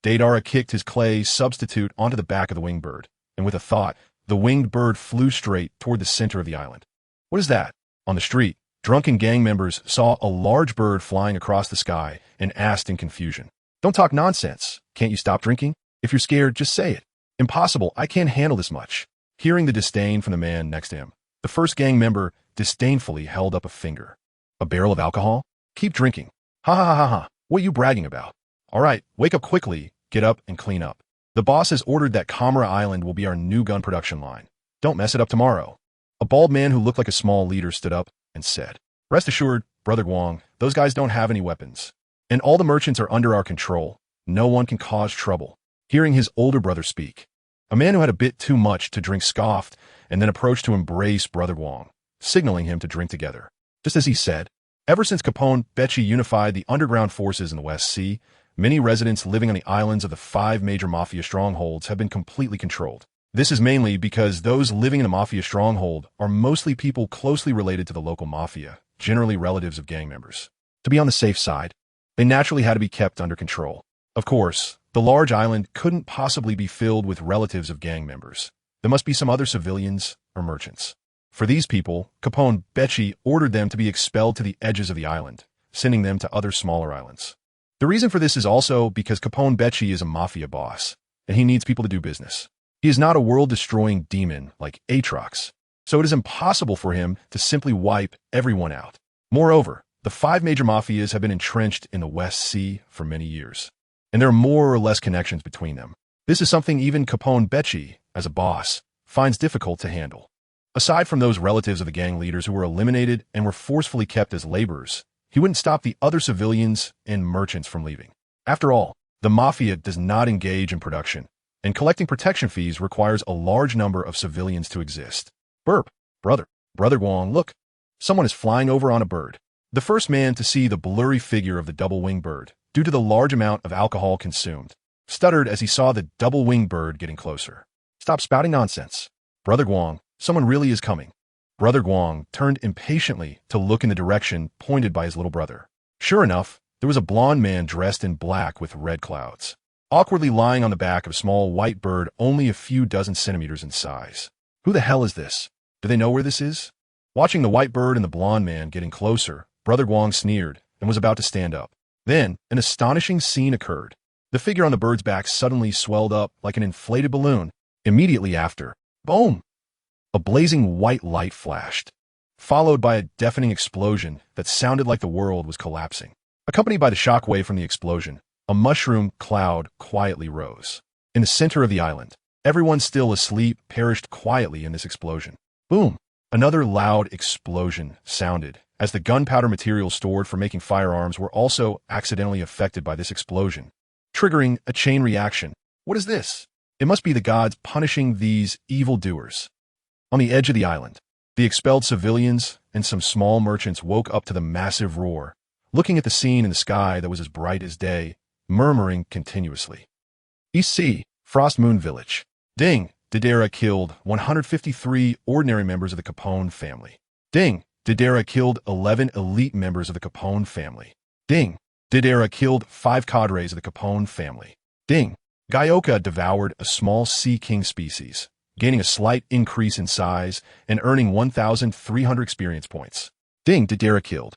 Deidara kicked his clay substitute onto the back of the winged bird, and with a thought, the winged bird flew straight toward the center of the island. What is that? On the street, drunken gang members saw a large bird flying across the sky and asked in confusion. Don't talk nonsense. Can't you stop drinking? If you're scared, just say it. Impossible, I can't handle this much. Hearing the disdain from the man next to him, the first gang member disdainfully held up a finger. A barrel of alcohol? Keep drinking. Ha ha ha ha ha. What are you bragging about? All right, wake up quickly, get up and clean up. The boss has ordered that Kamara Island will be our new gun production line. Don't mess it up tomorrow. A bald man who looked like a small leader stood up and said, Rest assured, Brother Guang, those guys don't have any weapons. And all the merchants are under our control. No one can cause trouble. Hearing his older brother speak, a man who had a bit too much to drink scoffed and then approached to embrace Brother Guang, signaling him to drink together. Just as he said, ever since Capone Becci unified the underground forces in the West Sea, many residents living on the islands of the 5 major mafia strongholds have been completely controlled. This is mainly because those living in a mafia stronghold are mostly people closely related to the local mafia, generally relatives of gang members. To be on the safe side, they naturally had to be kept under control. Of course, the large island couldn't possibly be filled with relatives of gang members. There must be some other civilians or merchants. For these people, Capone Becci ordered them to be expelled to the edges of the island, sending them to other smaller islands. The reason for this is also because Capone Becci is a mafia boss, and he needs people to do business. He is not a world-destroying demon like Aatrox, so it is impossible for him to simply wipe everyone out. Moreover, the 5 major mafias have been entrenched in the West Sea for many years, and there are more or less connections between them. This is something even Capone Becci, as a boss, finds difficult to handle. Aside from those relatives of the gang leaders who were eliminated and were forcefully kept as laborers, he wouldn't stop the other civilians and merchants from leaving. After all, the mafia does not engage in production, and collecting protection fees requires a large number of civilians to exist. Burp. Brother. Brother Guang, look. Someone is flying over on a bird. The first man to see the blurry figure of the double-winged bird, due to the large amount of alcohol consumed, stuttered as he saw the double-winged bird getting closer. Stop spouting nonsense. Brother Guang, someone really is coming. Brother Guang turned impatiently to look in the direction pointed by his little brother. Sure enough, there was a blond man dressed in black with red clouds, awkwardly lying on the back of a small white bird only a few dozen centimeters in size. Who the hell is this? Do they know where this is? Watching the white bird and the blond man getting closer, Brother Guang sneered and was about to stand up. Then, an astonishing scene occurred. The figure on the bird's back suddenly swelled up like an inflated balloon. Immediately after, boom! A blazing white light flashed, followed by a deafening explosion that sounded like the world was collapsing. Accompanied by the shockwave from the explosion, a mushroom cloud quietly rose. In the center of the island, everyone still asleep perished quietly in this explosion. Boom! Another loud explosion sounded, as the gunpowder materials stored for making firearms were also accidentally affected by this explosion, triggering a chain reaction. What is this? It must be the gods punishing these evildoers. On the edge of the island, the expelled civilians and some small merchants woke up to the massive roar, looking at the scene in the sky that was as bright as day, murmuring continuously. East Sea, Frost Moon Village. Ding! Deidara killed 153 ordinary members of the Capone family. Ding! Deidara killed 11 elite members of the Capone family. Ding! Deidara killed 5 cadres of the Capone family. Ding! Gyoka devoured a small sea king species, gaining a slight increase in size and earning 1,300 experience points. Ding! Deidara killed.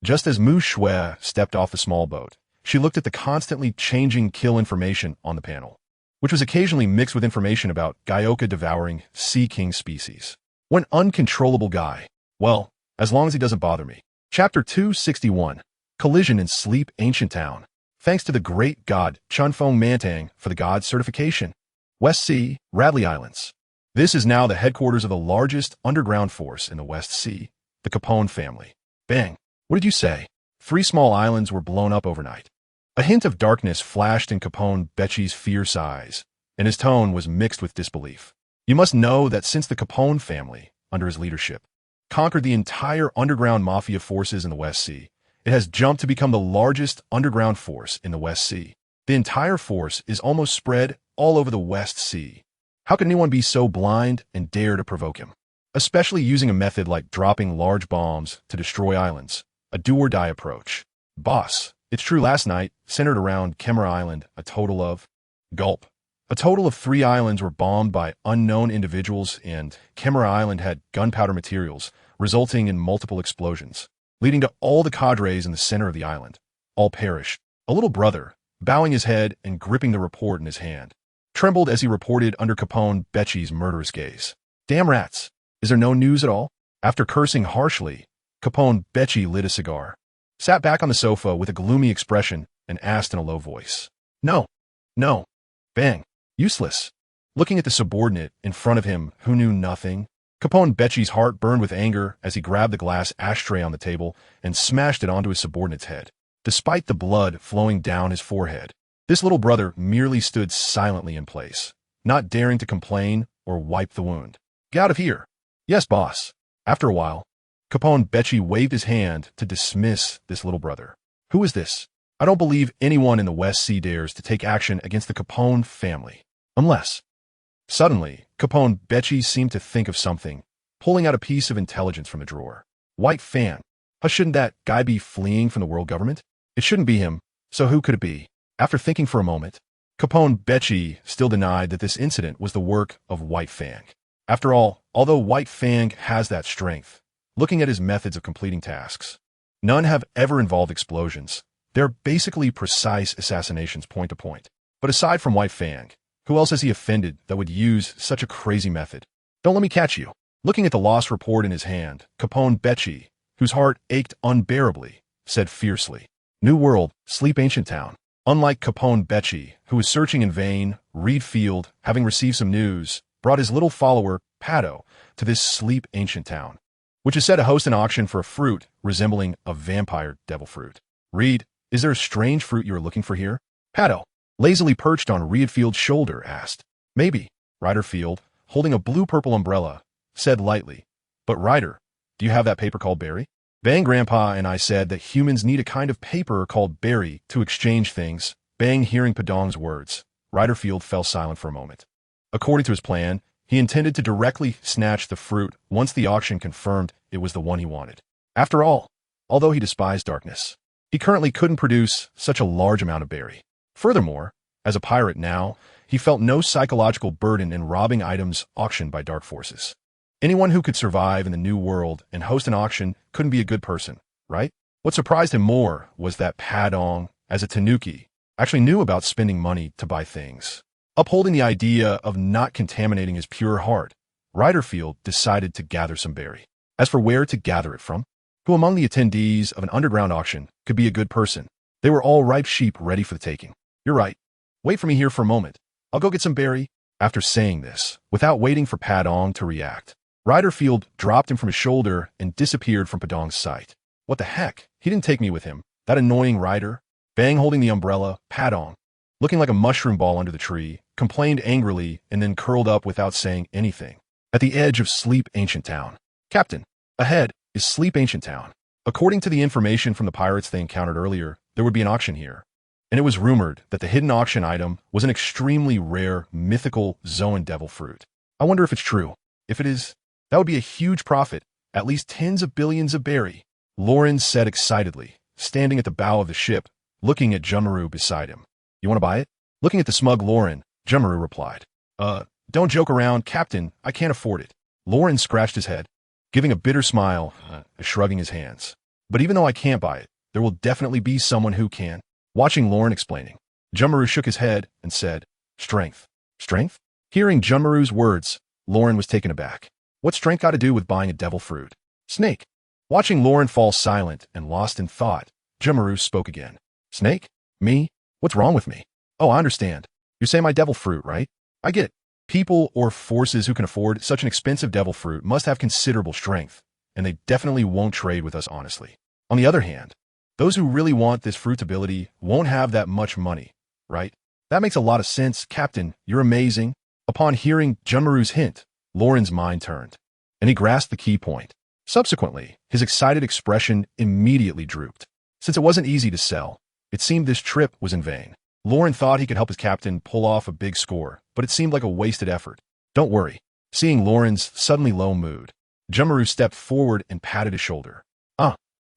Just as Mu Shui stepped off the small boat, she looked at the constantly changing kill information on the panel, which was occasionally mixed with information about Gyoka devouring sea king species. One uncontrollable guy. Well, as long as he doesn't bother me. Chapter 261. Collision in Sleep Ancient Town. Thanks to the great god Chunfeng Mantang for the god's certification. West Sea, Radley Islands. This is now the headquarters of the largest underground force in the West Sea, the Capone family. Bang. What did you say? 3 small islands were blown up overnight. A hint of darkness flashed in Capone Becci's fierce eyes, and his tone was mixed with disbelief. You must know that since the Capone family, under his leadership, conquered the entire underground mafia forces in the West Sea, it has jumped to become the largest underground force in the West Sea. The entire force is almost spread all over the West Sea. How can anyone be so blind and dare to provoke him? Especially using a method like dropping large bombs to destroy islands, a do-or-die approach. Boss, it's true last night, centered around Kemera Island, a total of... Gulp. A total of 3 islands were bombed by unknown individuals, and Kemera Island had gunpowder materials, resulting in multiple explosions, leading to all the cadres in the center of the island. All perished. A little brother, bowing his head and gripping the report in his hand, trembled as he reported under Capone Becci's murderous gaze. Damn rats! Is there no news at all? After cursing harshly, Capone Becci lit a cigar, sat back on the sofa with a gloomy expression, and asked in a low voice. No. No. Bang. Useless. Looking at the subordinate in front of him who knew nothing, Capone Becci's heart burned with anger as he grabbed the glass ashtray on the table and smashed it onto his subordinate's head. Despite the blood flowing down his forehead, this little brother merely stood silently in place, not daring to complain or wipe the wound. Get out of here. Yes, boss. After a while, Capone Becci waved his hand to dismiss this little brother. Who is this? I don't believe anyone in the West Sea dares to take action against the Capone family. Unless... Suddenly, Capone Becci seemed to think of something, pulling out a piece of intelligence from a drawer. White Fang. How shouldn't that guy be fleeing from the world government? It shouldn't be him, so who could it be? After thinking for a moment, Capone Becci still denied that this incident was the work of White Fang. After all, although White Fang has that strength, looking at his methods of completing tasks, none have ever involved explosions. They're basically precise assassinations point to point. But aside from White Fang, who else has he offended that would use such a crazy method? Don't let me catch you. Looking at the lost report in his hand, Capone Becci, whose heart ached unbearably, said fiercely, New World, Sleep Ancient Town. Unlike Capone Becci, who was searching in vain, Reed Field, having received some news, brought his little follower, Pato, to this Sleep Ancient Town, which is said to host an auction for a fruit resembling a vampire devil fruit. Reed, is there a strange fruit you are looking for here? Pato, lazily perched on Riedfield's shoulder, asked. Maybe, Riderfield, holding a blue-purple umbrella, said lightly. But Ryder, do you have that paper called Berry? Bang Grandpa and I said that humans need a kind of paper called Berry to exchange things. Bang hearing Padong's words, Riderfield fell silent for a moment. According to his plan, he intended to directly snatch the fruit once the auction confirmed it was the one he wanted. After all, although he despised darkness, he currently couldn't produce such a large amount of berry. Furthermore, as a pirate now, he felt no psychological burden in robbing items auctioned by dark forces. Anyone who could survive in the new world and host an auction couldn't be a good person, right? What surprised him more was that Padong, as a Tanuki, actually knew about spending money to buy things. Upholding the idea of not contaminating his pure heart, Riderfield decided to gather some berry. As for where to gather it from, who among the attendees of an underground auction could be a good person? They were all ripe sheep ready for the taking. You're right. Wait for me here for a moment. I'll go get some berry. After saying this, without waiting for Padong to react, Riderfield dropped him from his shoulder and disappeared from Padong's sight. What the heck? He didn't take me with him. That annoying Rider. Bang holding the umbrella, Padong, looking like a mushroom ball under the tree, complained angrily and then curled up without saying anything. At the edge of Sleep Ancient Town. Captain, ahead is Sleep Ancient Town. According to the information from the pirates they encountered earlier, there would be an auction here. And it was rumored that the hidden auction item was an extremely rare, mythical Zoan devil fruit. I wonder if it's true. If it is, that would be a huge profit, at least tens of billions of berry, Lauren said excitedly, standing at the bow of the ship, looking at Jumaru beside him. You want to buy it? Looking at the smug Lauren, Jumaru replied. Don't joke around, Captain, I can't afford it. Lauren scratched his head, giving a bitter smile, shrugging his hands. But even though I can't buy it, there will definitely be someone who can. Watching Lauren explaining, Jumaru shook his head and said, Strength. Strength? Hearing Jumaru's words, Lauren was taken aback. What's strength got to do with buying a devil fruit? Snake. Watching Lauren fall silent and lost in thought, Jumaru spoke again. Snake? Me? What's wrong with me? Oh, I understand. You say my devil fruit, right? I get it. People or forces who can afford such an expensive devil fruit must have considerable strength, and they definitely won't trade with us honestly. On the other hand, those who really want this fruit's ability won't have that much money, right? That makes a lot of sense, Captain. You're amazing. Upon hearing Jumaru's hint, Lauren's mind turned, and he grasped the key point. Subsequently, his excited expression immediately drooped. Since it wasn't easy to sell, it seemed this trip was in vain. Lauren thought he could help his captain pull off a big score, but it seemed like a wasted effort. Don't worry. Seeing Lauren's suddenly low mood, Jumaru stepped forward and patted his shoulder.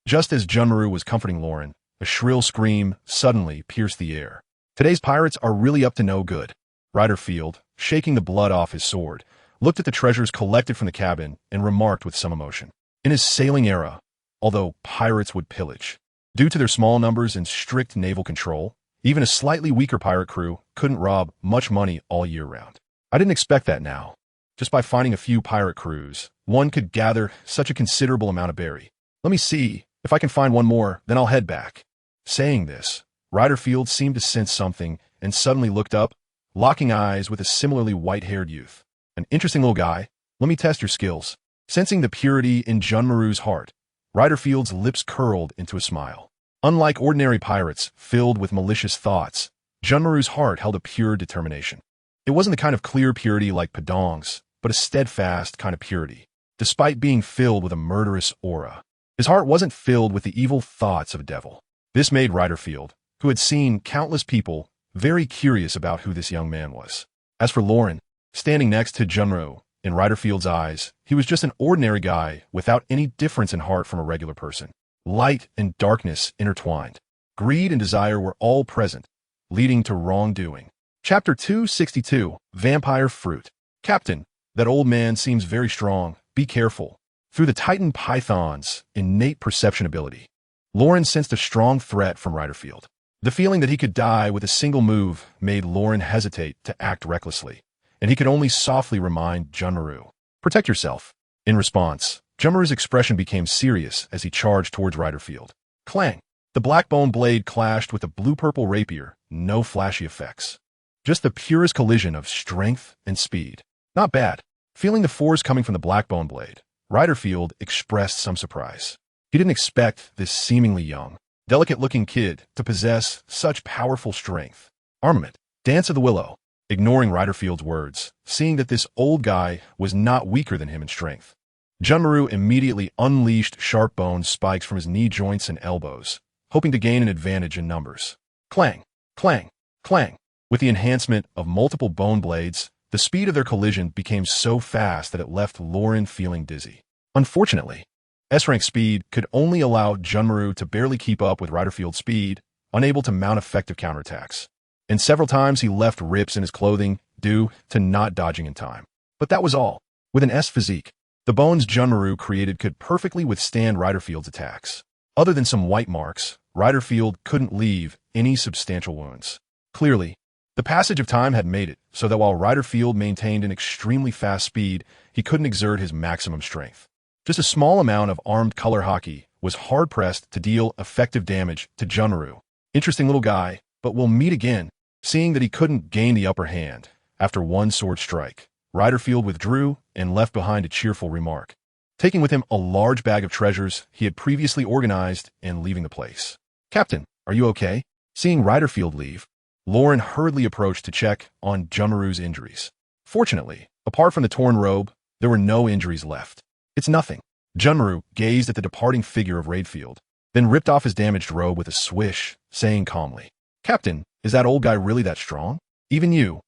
Just as Jumaru was comforting Lauren, a shrill scream suddenly pierced the air. Today's pirates are really up to no good. Riderfield, shaking the blood off his sword, looked at the treasures collected from the cabin and remarked with some emotion. In his sailing era, although pirates would pillage, due to their small numbers and strict naval control, even a slightly weaker pirate crew couldn't rob much money all year round. I didn't expect that now. Just by finding a few pirate crews, one could gather such a considerable amount of berry. Let me see. If I can find one more, then I'll head back. Saying this, Riderfield seemed to sense something and suddenly looked up, locking eyes with a similarly white-haired youth. An interesting little guy. Let me test your skills. Sensing the purity in Junmaru's heart, Riderfield's lips curled into a smile. Unlike ordinary pirates filled with malicious thoughts, Junmaru's heart held a pure determination. It wasn't the kind of clear purity like Padong's, but a steadfast kind of purity, despite being filled with a murderous aura. His heart wasn't filled with the evil thoughts of a devil. This made Riderfield, who had seen countless people, very curious about who this young man was. As for Lauren, standing next to Junmaru, in Riderfield's eyes, he was just an ordinary guy without any difference in heart from a regular person. Light and darkness intertwined. Greed and desire were all present, leading to wrongdoing. Chapter 262, Vampire Fruit. Captain, that old man seems very strong. Be careful. Through the Titan Python's innate perception ability, Lauren sensed a strong threat from Riderfield. The feeling that he could die with a single move made Lauren hesitate to act recklessly, and he could only softly remind Junmaru, "Protect yourself." In response, Junmaru's expression became serious as he charged towards Riderfield. Clang! The black-bone blade clashed with the blue-purple rapier, no flashy effects. Just the purest collision of strength and speed. Not bad. Feeling the force coming from the black-bone blade, Riderfield expressed some surprise. He didn't expect this seemingly young, delicate-looking kid to possess such powerful strength. Armament. Dance of the Willow. Ignoring Riderfield's words, seeing that this old guy was not weaker than him in strength. Junmaru immediately unleashed sharp bone spikes from his knee joints and elbows, hoping to gain an advantage in numbers. Clang, clang, clang. With the enhancement of multiple bone blades, the speed of their collision became so fast that it left Lauren feeling dizzy. Unfortunately, S-rank speed could only allow Junmaru to barely keep up with Riderfield's speed, unable to mount effective counterattacks. And several times he left rips in his clothing due to not dodging in time. But that was all. With an S physique, the bones Junmaru created could perfectly withstand Riderfield's attacks. Other than some white marks, Riderfield couldn't leave any substantial wounds. Clearly, the passage of time had made it so that while Riderfield maintained an extremely fast speed, he couldn't exert his maximum strength. Just a small amount of armed color hockey was hard-pressed to deal effective damage to Junmaru. Interesting little guy, but we'll meet again. Seeing that he couldn't gain the upper hand after one sword strike, Riderfield withdrew and left behind a cheerful remark, taking with him a large bag of treasures he had previously organized and leaving the place. Captain, are you okay? Seeing Riderfield leave, Lauren hurriedly approached to check on Junmaru's injuries. Fortunately, apart from the torn robe, there were no injuries left. It's nothing. Junmaru gazed at the departing figure of Riderfield, then ripped off his damaged robe with a swish, saying calmly, Captain, is that old guy really that strong? Even you?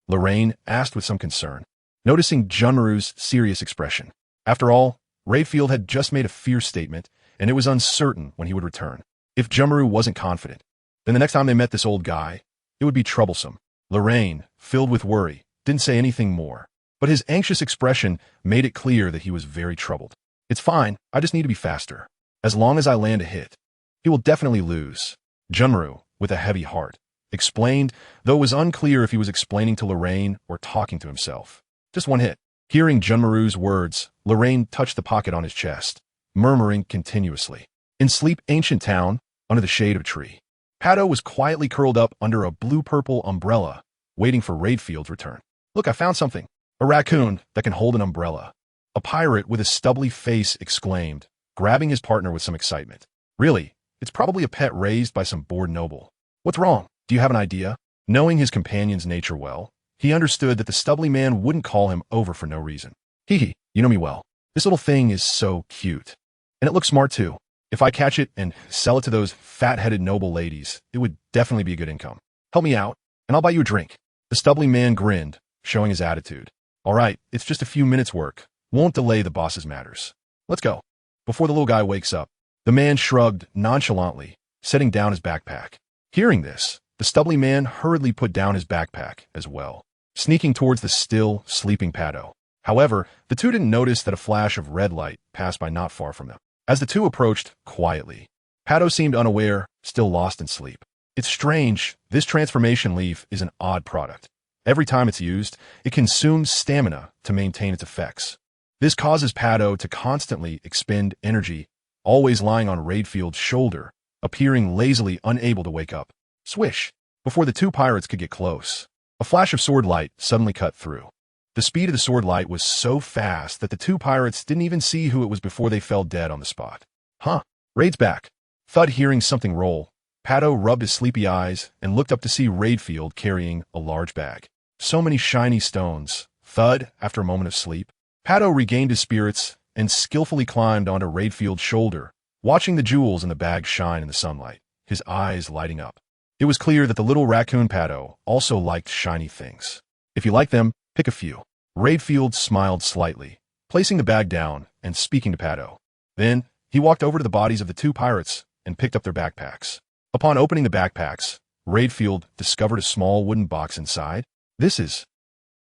Lorraine asked with some concern, noticing Junmaru's serious expression. After all, Riderfield had just made a fierce statement, and it was uncertain when he would return. If Junmaru wasn't confident, then the next time they met this old guy, it would be troublesome. Lorraine, filled with worry, didn't say anything more, but his anxious expression made it clear that he was very troubled. It's fine, I just need to be faster. As long as I land a hit, he will definitely lose. Junmaru, with a heavy heart, explained, though it was unclear if he was explaining to Lorraine or talking to himself. Just one hit. Hearing Junmaru's words, Lorraine touched the pocket on his chest, murmuring continuously. In Sleep Ancient Town, under the shade of a tree, Pato was quietly curled up under a blue-purple umbrella, waiting for Riderfield's return. Look, I found something. A raccoon that can hold an umbrella. A pirate with a stubbly face exclaimed, grabbing his partner with some excitement. Really, it's probably a pet raised by some bored noble. What's wrong? Do you have an idea? Knowing his companion's nature well, he understood that the stubbly man wouldn't call him over for no reason. Hee, you know me well. This little thing is so cute. And it looks smart too. If I catch it and sell it to those fat-headed noble ladies, it would definitely be a good income. Help me out, and I'll buy you a drink. The stubbly man grinned, showing his attitude. All right, it's just a few minutes' work. Won't delay the boss's matters. Let's go. Before the little guy wakes up, the man shrugged nonchalantly, setting down his backpack. Hearing this, the stubbly man hurriedly put down his backpack as well, sneaking towards the still sleeping Pato. However, the two didn't notice that a flash of red light passed by not far from them. As the two approached quietly, Pato seemed unaware, still lost in sleep. It's strange, this transformation leaf is an odd product. Every time it's used, it consumes stamina to maintain its effects. This causes Pato to constantly expend energy, always lying on Riderfield's shoulder, appearing lazily unable to wake up. Swish! Before the two pirates could get close, a flash of sword light suddenly cut through. The speed of the sword light was so fast that the two pirates didn't even see who it was before they fell dead on the spot. Huh, Raid's back. Thud hearing something roll, Pato rubbed his sleepy eyes and looked up to see Riderfield carrying a large bag. So many shiny stones. Thud, after a moment of sleep, Pato regained his spirits and skillfully climbed onto Riderfield's shoulder, watching the jewels in the bag shine in the sunlight, his eyes lighting up. It was clear that the little raccoon Pato also liked shiny things. If you like them, pick a few. Riderfield smiled slightly, placing the bag down and speaking to Pato. Then, he walked over to the bodies of the two pirates and picked up their backpacks. Upon opening the backpacks, Riderfield discovered a small wooden box inside. This is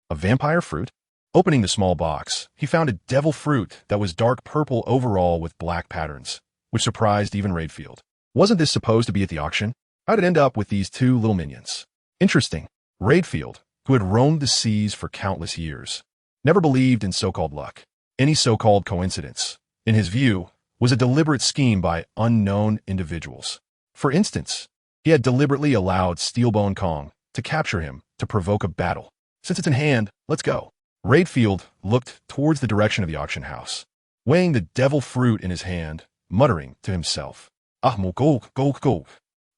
a vampire fruit? Opening the small box, he found a devil fruit that was dark purple overall with black patterns, which surprised even Riderfield. Wasn't this supposed to be at the auction? How did it end up with these two little minions? Interesting. Riderfield, who had roamed the seas for countless years, never believed in so-called luck. Any so-called coincidence, in his view, was a deliberate scheme by unknown individuals. For instance, he had deliberately allowed Steelbone Kong to capture him to provoke a battle. Since it's in hand, let's go. Riderfield looked towards the direction of the auction house, weighing the devil fruit in his hand, muttering to himself, "Ah, mo go.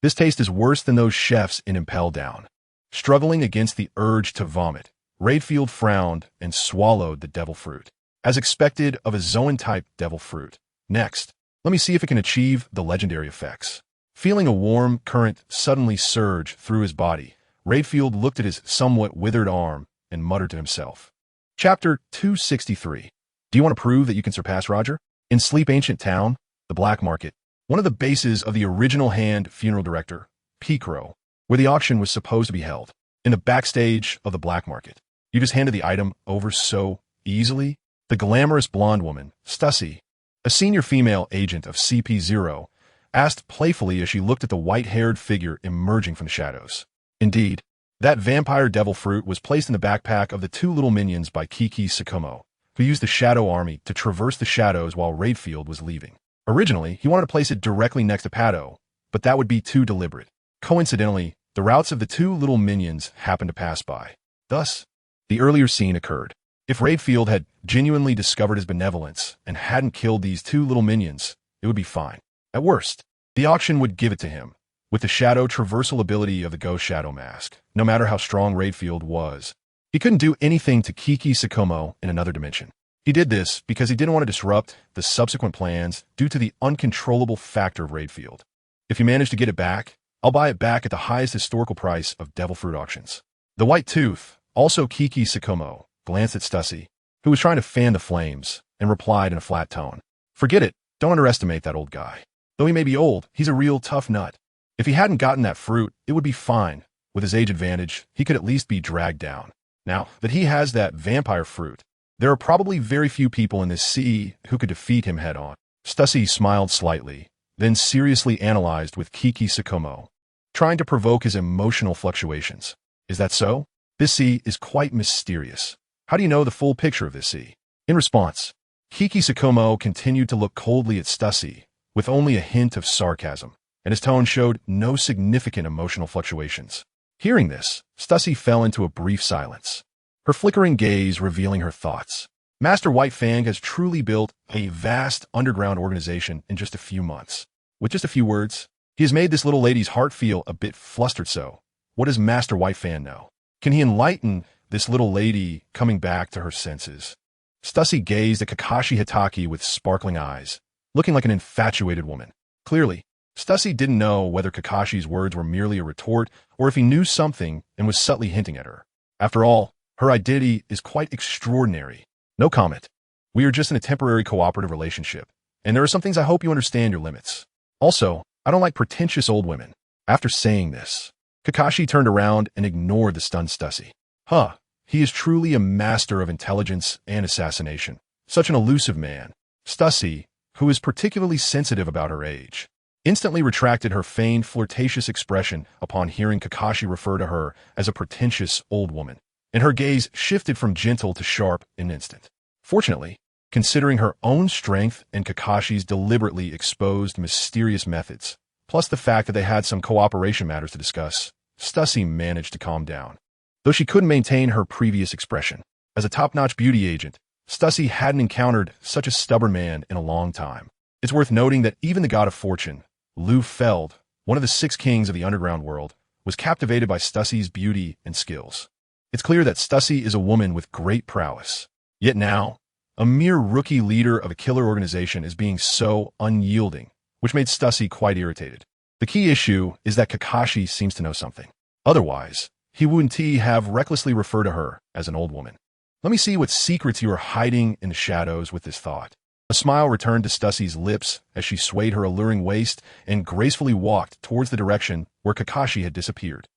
This taste is worse than those chefs in Impel Down." Struggling against the urge to vomit, Raidfield frowned and swallowed the devil fruit, as expected of a Zoan-type devil fruit. Next, let me see if it can achieve the legendary effects. Feeling a warm current suddenly surge through his body, Raidfield looked at his somewhat withered arm and muttered to himself. Chapter 263. Do you want to prove that you can surpass Roger? In Sleep Ancient Town, the Black Market, one of the bases of the original Hand funeral director, Picro, where the auction was supposed to be held, in the backstage of the Black Market. You just handed the item over so easily? The glamorous blonde woman, Stussy, a senior female agent of CP0, asked playfully as she looked at the white-haired figure emerging from the shadows. Indeed, that vampire devil fruit was placed in the backpack of the two little minions by Kiki Sakumo, who used the Shadow Army to traverse the shadows while Raidfield was leaving. Originally, he wanted to place it directly next to Pato, but that would be too deliberate. Coincidentally, the routes of the two little minions happened to pass by. Thus, the earlier scene occurred. If Raidfield had genuinely discovered his benevolence and hadn't killed these two little minions, it would be fine. At worst, the auction would give it to him, with the shadow traversal ability of the Ghost Shadow Mask. No matter how strong Raidfield was, he couldn't do anything to Kiki Sakumo in another dimension. He did this because he didn't want to disrupt the subsequent plans due to the uncontrollable factor of Raidfield. If you manage to get it back, I'll buy it back at the highest historical price of devil fruit auctions. The White Tooth, also Kiki Sakumo, glanced at Stussy, who was trying to fan the flames, and replied in a flat tone. Forget it, don't underestimate that old guy. Though he may be old, he's a real tough nut. If he hadn't gotten that fruit, it would be fine. With his age advantage, he could at least be dragged down. Now that he has that vampire fruit, there are probably very few people in this sea who could defeat him head-on. Stussy smiled slightly, then seriously analyzed with Kiki Sakumo, trying to provoke his emotional fluctuations. Is that so? This sea is quite mysterious. How do you know the full picture of this sea? In response, Kiki Sakumo continued to look coldly at Stussy, with only a hint of sarcasm, and his tone showed no significant emotional fluctuations. Hearing this, Stussy fell into a brief silence, her flickering gaze revealing her thoughts. Master White Fang has truly built a vast underground organization in just a few months. With just a few words, he has made this little lady's heart feel a bit flustered. So, what does Master White Fang know? Can he enlighten this little lady coming back to her senses? Stussy gazed at Kakashi Hatake with sparkling eyes, looking like an infatuated woman. Clearly, Stussy didn't know whether Kakashi's words were merely a retort or if he knew something and was subtly hinting at her. After all, her identity is quite extraordinary. No comment. We are just in a temporary cooperative relationship, and there are some things I hope you understand your limits. Also, I don't like pretentious old women. After saying this, Kakashi turned around and ignored the stunned Stussy. Huh, he is truly a master of intelligence and assassination. Such an elusive man. Stussy, who is particularly sensitive about her age, instantly retracted her feigned flirtatious expression upon hearing Kakashi refer to her as a pretentious old woman, and her gaze shifted from gentle to sharp in an instant. Fortunately, considering her own strength and Kakashi's deliberately exposed mysterious methods, plus the fact that they had some cooperation matters to discuss, Stussy managed to calm down. Though she couldn't maintain her previous expression. As a top-notch beauty agent, Stussy hadn't encountered such a stubborn man in a long time. It's worth noting that even the god of fortune, Lu Feld, one of the 6 kings of the underground world, was captivated by Stussy's beauty and skills. It's clear that Stussy is a woman with great prowess. Yet now, a mere rookie leader of a killer organization is being so unyielding, which made Stussy quite irritated. The key issue is that Kakashi seems to know something. Otherwise, he wouldn't have recklessly referred to her as an old woman. Let me see what secrets you are hiding in the shadows with this thought. A smile returned to Stussy's lips as she swayed her alluring waist and gracefully walked towards the direction where Kakashi had disappeared.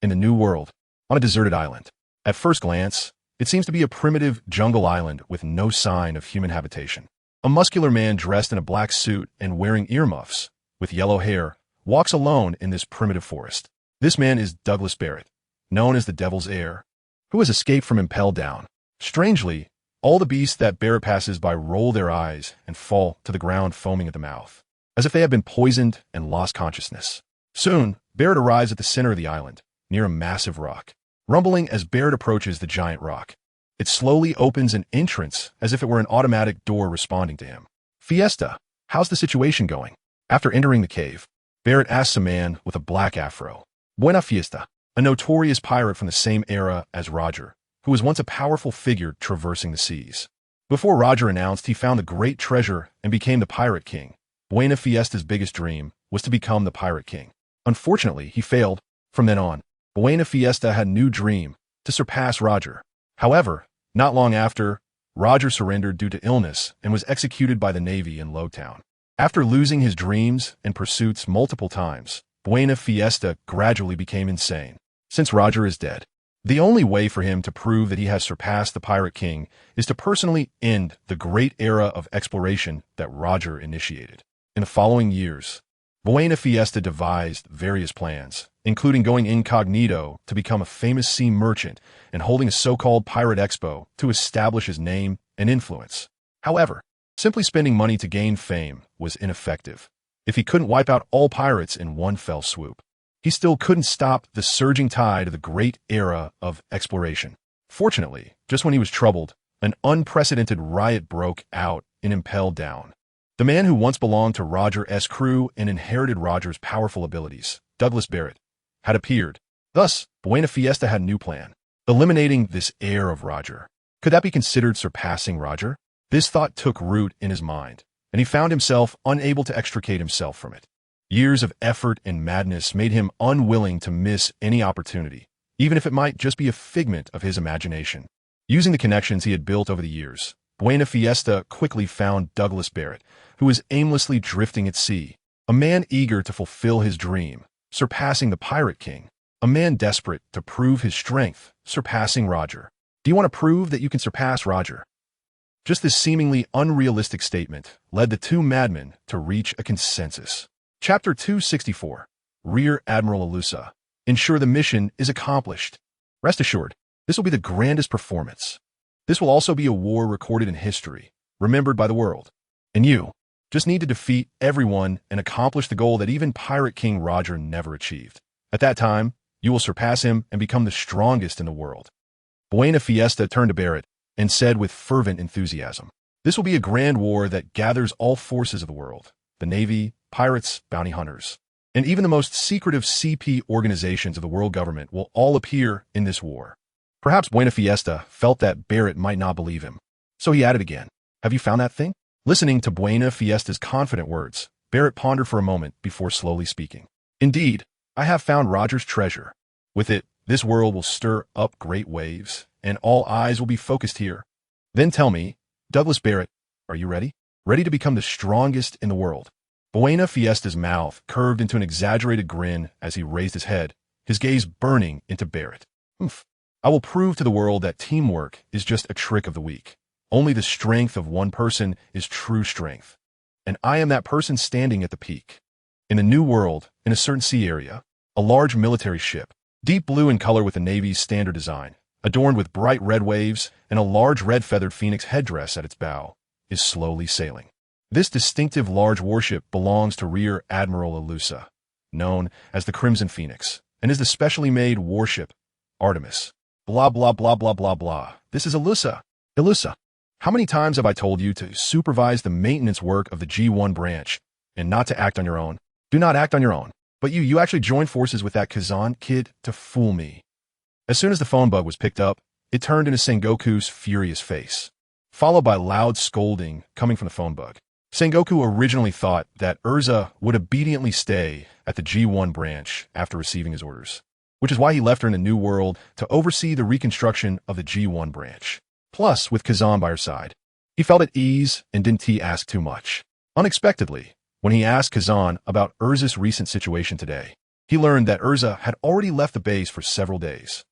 In the New World, on a deserted island. At first glance, it seems to be a primitive jungle island with no sign of human habitation. A muscular man dressed in a black suit and wearing earmuffs, with yellow hair, walks alone in this primitive forest. This man is Douglas Barrett, known as the Devil's Heir, who has escaped from Impel Down. Strangely, all the beasts that Barrett passes by roll their eyes and fall to the ground foaming at the mouth, as if they have been poisoned and lost consciousness. Soon, Barrett arrives at the center of the island, near a massive rock. Rumbling as Barrett approaches the giant rock, it slowly opens an entrance as if it were an automatic door responding to him. Fiesta, how's the situation going? After entering the cave, Barrett asks a man with a black afro. Buena fiesta. a notorious pirate from the same era as Roger, who was once a powerful figure traversing the seas. Before Roger announced he found the great treasure and became the Pirate King, Buena Fiesta's biggest dream was to become the Pirate King. Unfortunately, he failed. From then on, Buena Fiesta had a new dream, to surpass Roger. However, not long after, Roger surrendered due to illness and was executed by the Navy in Lowtown. After losing his dreams and pursuits multiple times, Buena Fiesta gradually became insane. Since Roger is dead, the only way for him to prove that he has surpassed the Pirate King is to personally end the great era of exploration that Roger initiated. In the following years, Buena Fiesta devised various plans, including going incognito to become a famous sea merchant and holding a so-called pirate expo to establish his name and influence. However, simply spending money to gain fame was ineffective. If he couldn't wipe out all pirates in one fell swoop, he still couldn't stop the surging tide of the great era of exploration. Fortunately, just when he was troubled, an unprecedented riot broke out in Impel Down. The man who once belonged to Roger's crew and inherited Roger's powerful abilities, Douglas Barrett, had appeared. Thus, Buena Fiesta had a new plan, eliminating this heir of Roger. Could that be considered surpassing Roger? This thought took root in his mind, and he found himself unable to extricate himself from it. Years of effort and madness made him unwilling to miss any opportunity, even if it might just be a figment of his imagination. Using the connections he had built over the years, Buena Fiesta quickly found Douglas Barrett, who was aimlessly drifting at sea, a man eager to fulfill his dream, surpassing the Pirate King, a man desperate to prove his strength, surpassing Roger. Do you want to prove that you can surpass Roger? Just this seemingly unrealistic statement led the two madmen to reach a consensus. Chapter 264, Rear Admiral Alusa. Ensure the mission is accomplished. Rest assured, this will be the grandest performance. This will also be a war recorded in history, remembered by the world. And you just need to defeat everyone and accomplish the goal that even Pirate King Roger never achieved. At that time, you will surpass him and become the strongest in the world. Buena Fiesta turned to Barrett and said with fervent enthusiasm, "This will be a grand war that gathers all forces of the world, the Navy, pirates, bounty hunters, and even the most secretive CP organizations of the world government will all appear in this war." Perhaps Buena Fiesta felt that Barrett might not believe him, so he added again, "Have you found that thing?" Listening to Buena Fiesta's confident words, Barrett pondered for a moment before slowly speaking. "Indeed, I have found Roger's treasure. With it, this world will stir up great waves, and all eyes will be focused here. Then tell me, Douglas Barrett, are you ready? Ready to become the strongest in the world?" Buena Fiesta's mouth curved into an exaggerated grin as he raised his head, his gaze burning into Barrett. "Humph. I will prove to the world that teamwork is just a trick of the weak. Only the strength of one person is true strength. And I am that person standing at the peak. In a new world, in a certain sea area, a large military ship, deep blue in color with the Navy's standard design, adorned with bright red waves and a large red-feathered phoenix headdress at its bow, is slowly sailing. This distinctive large warship belongs to Rear Admiral Alusa, known as the Crimson Phoenix, and is the specially made warship, Artemis. Blah, blah, blah, blah, blah, blah. This is Alusa. Alusa. How many times have I told you to supervise the maintenance work of the G1 branch and not to act on your own? Do not act on your own. But you actually joined forces with that Kazan kid to fool me." As soon as the phone bug was picked up, it turned into Sengoku's furious face, followed by loud scolding coming from the phone bug. Sengoku originally thought that Erza would obediently stay at the G1 branch after receiving his orders, which is why he left her in the New World to oversee the reconstruction of the G1 branch. Plus, with Kazan by her side, he felt at ease and didn't ask too much. Unexpectedly, when he asked Kazan about Erza's recent situation today, he learned that Erza had already left the base for several days.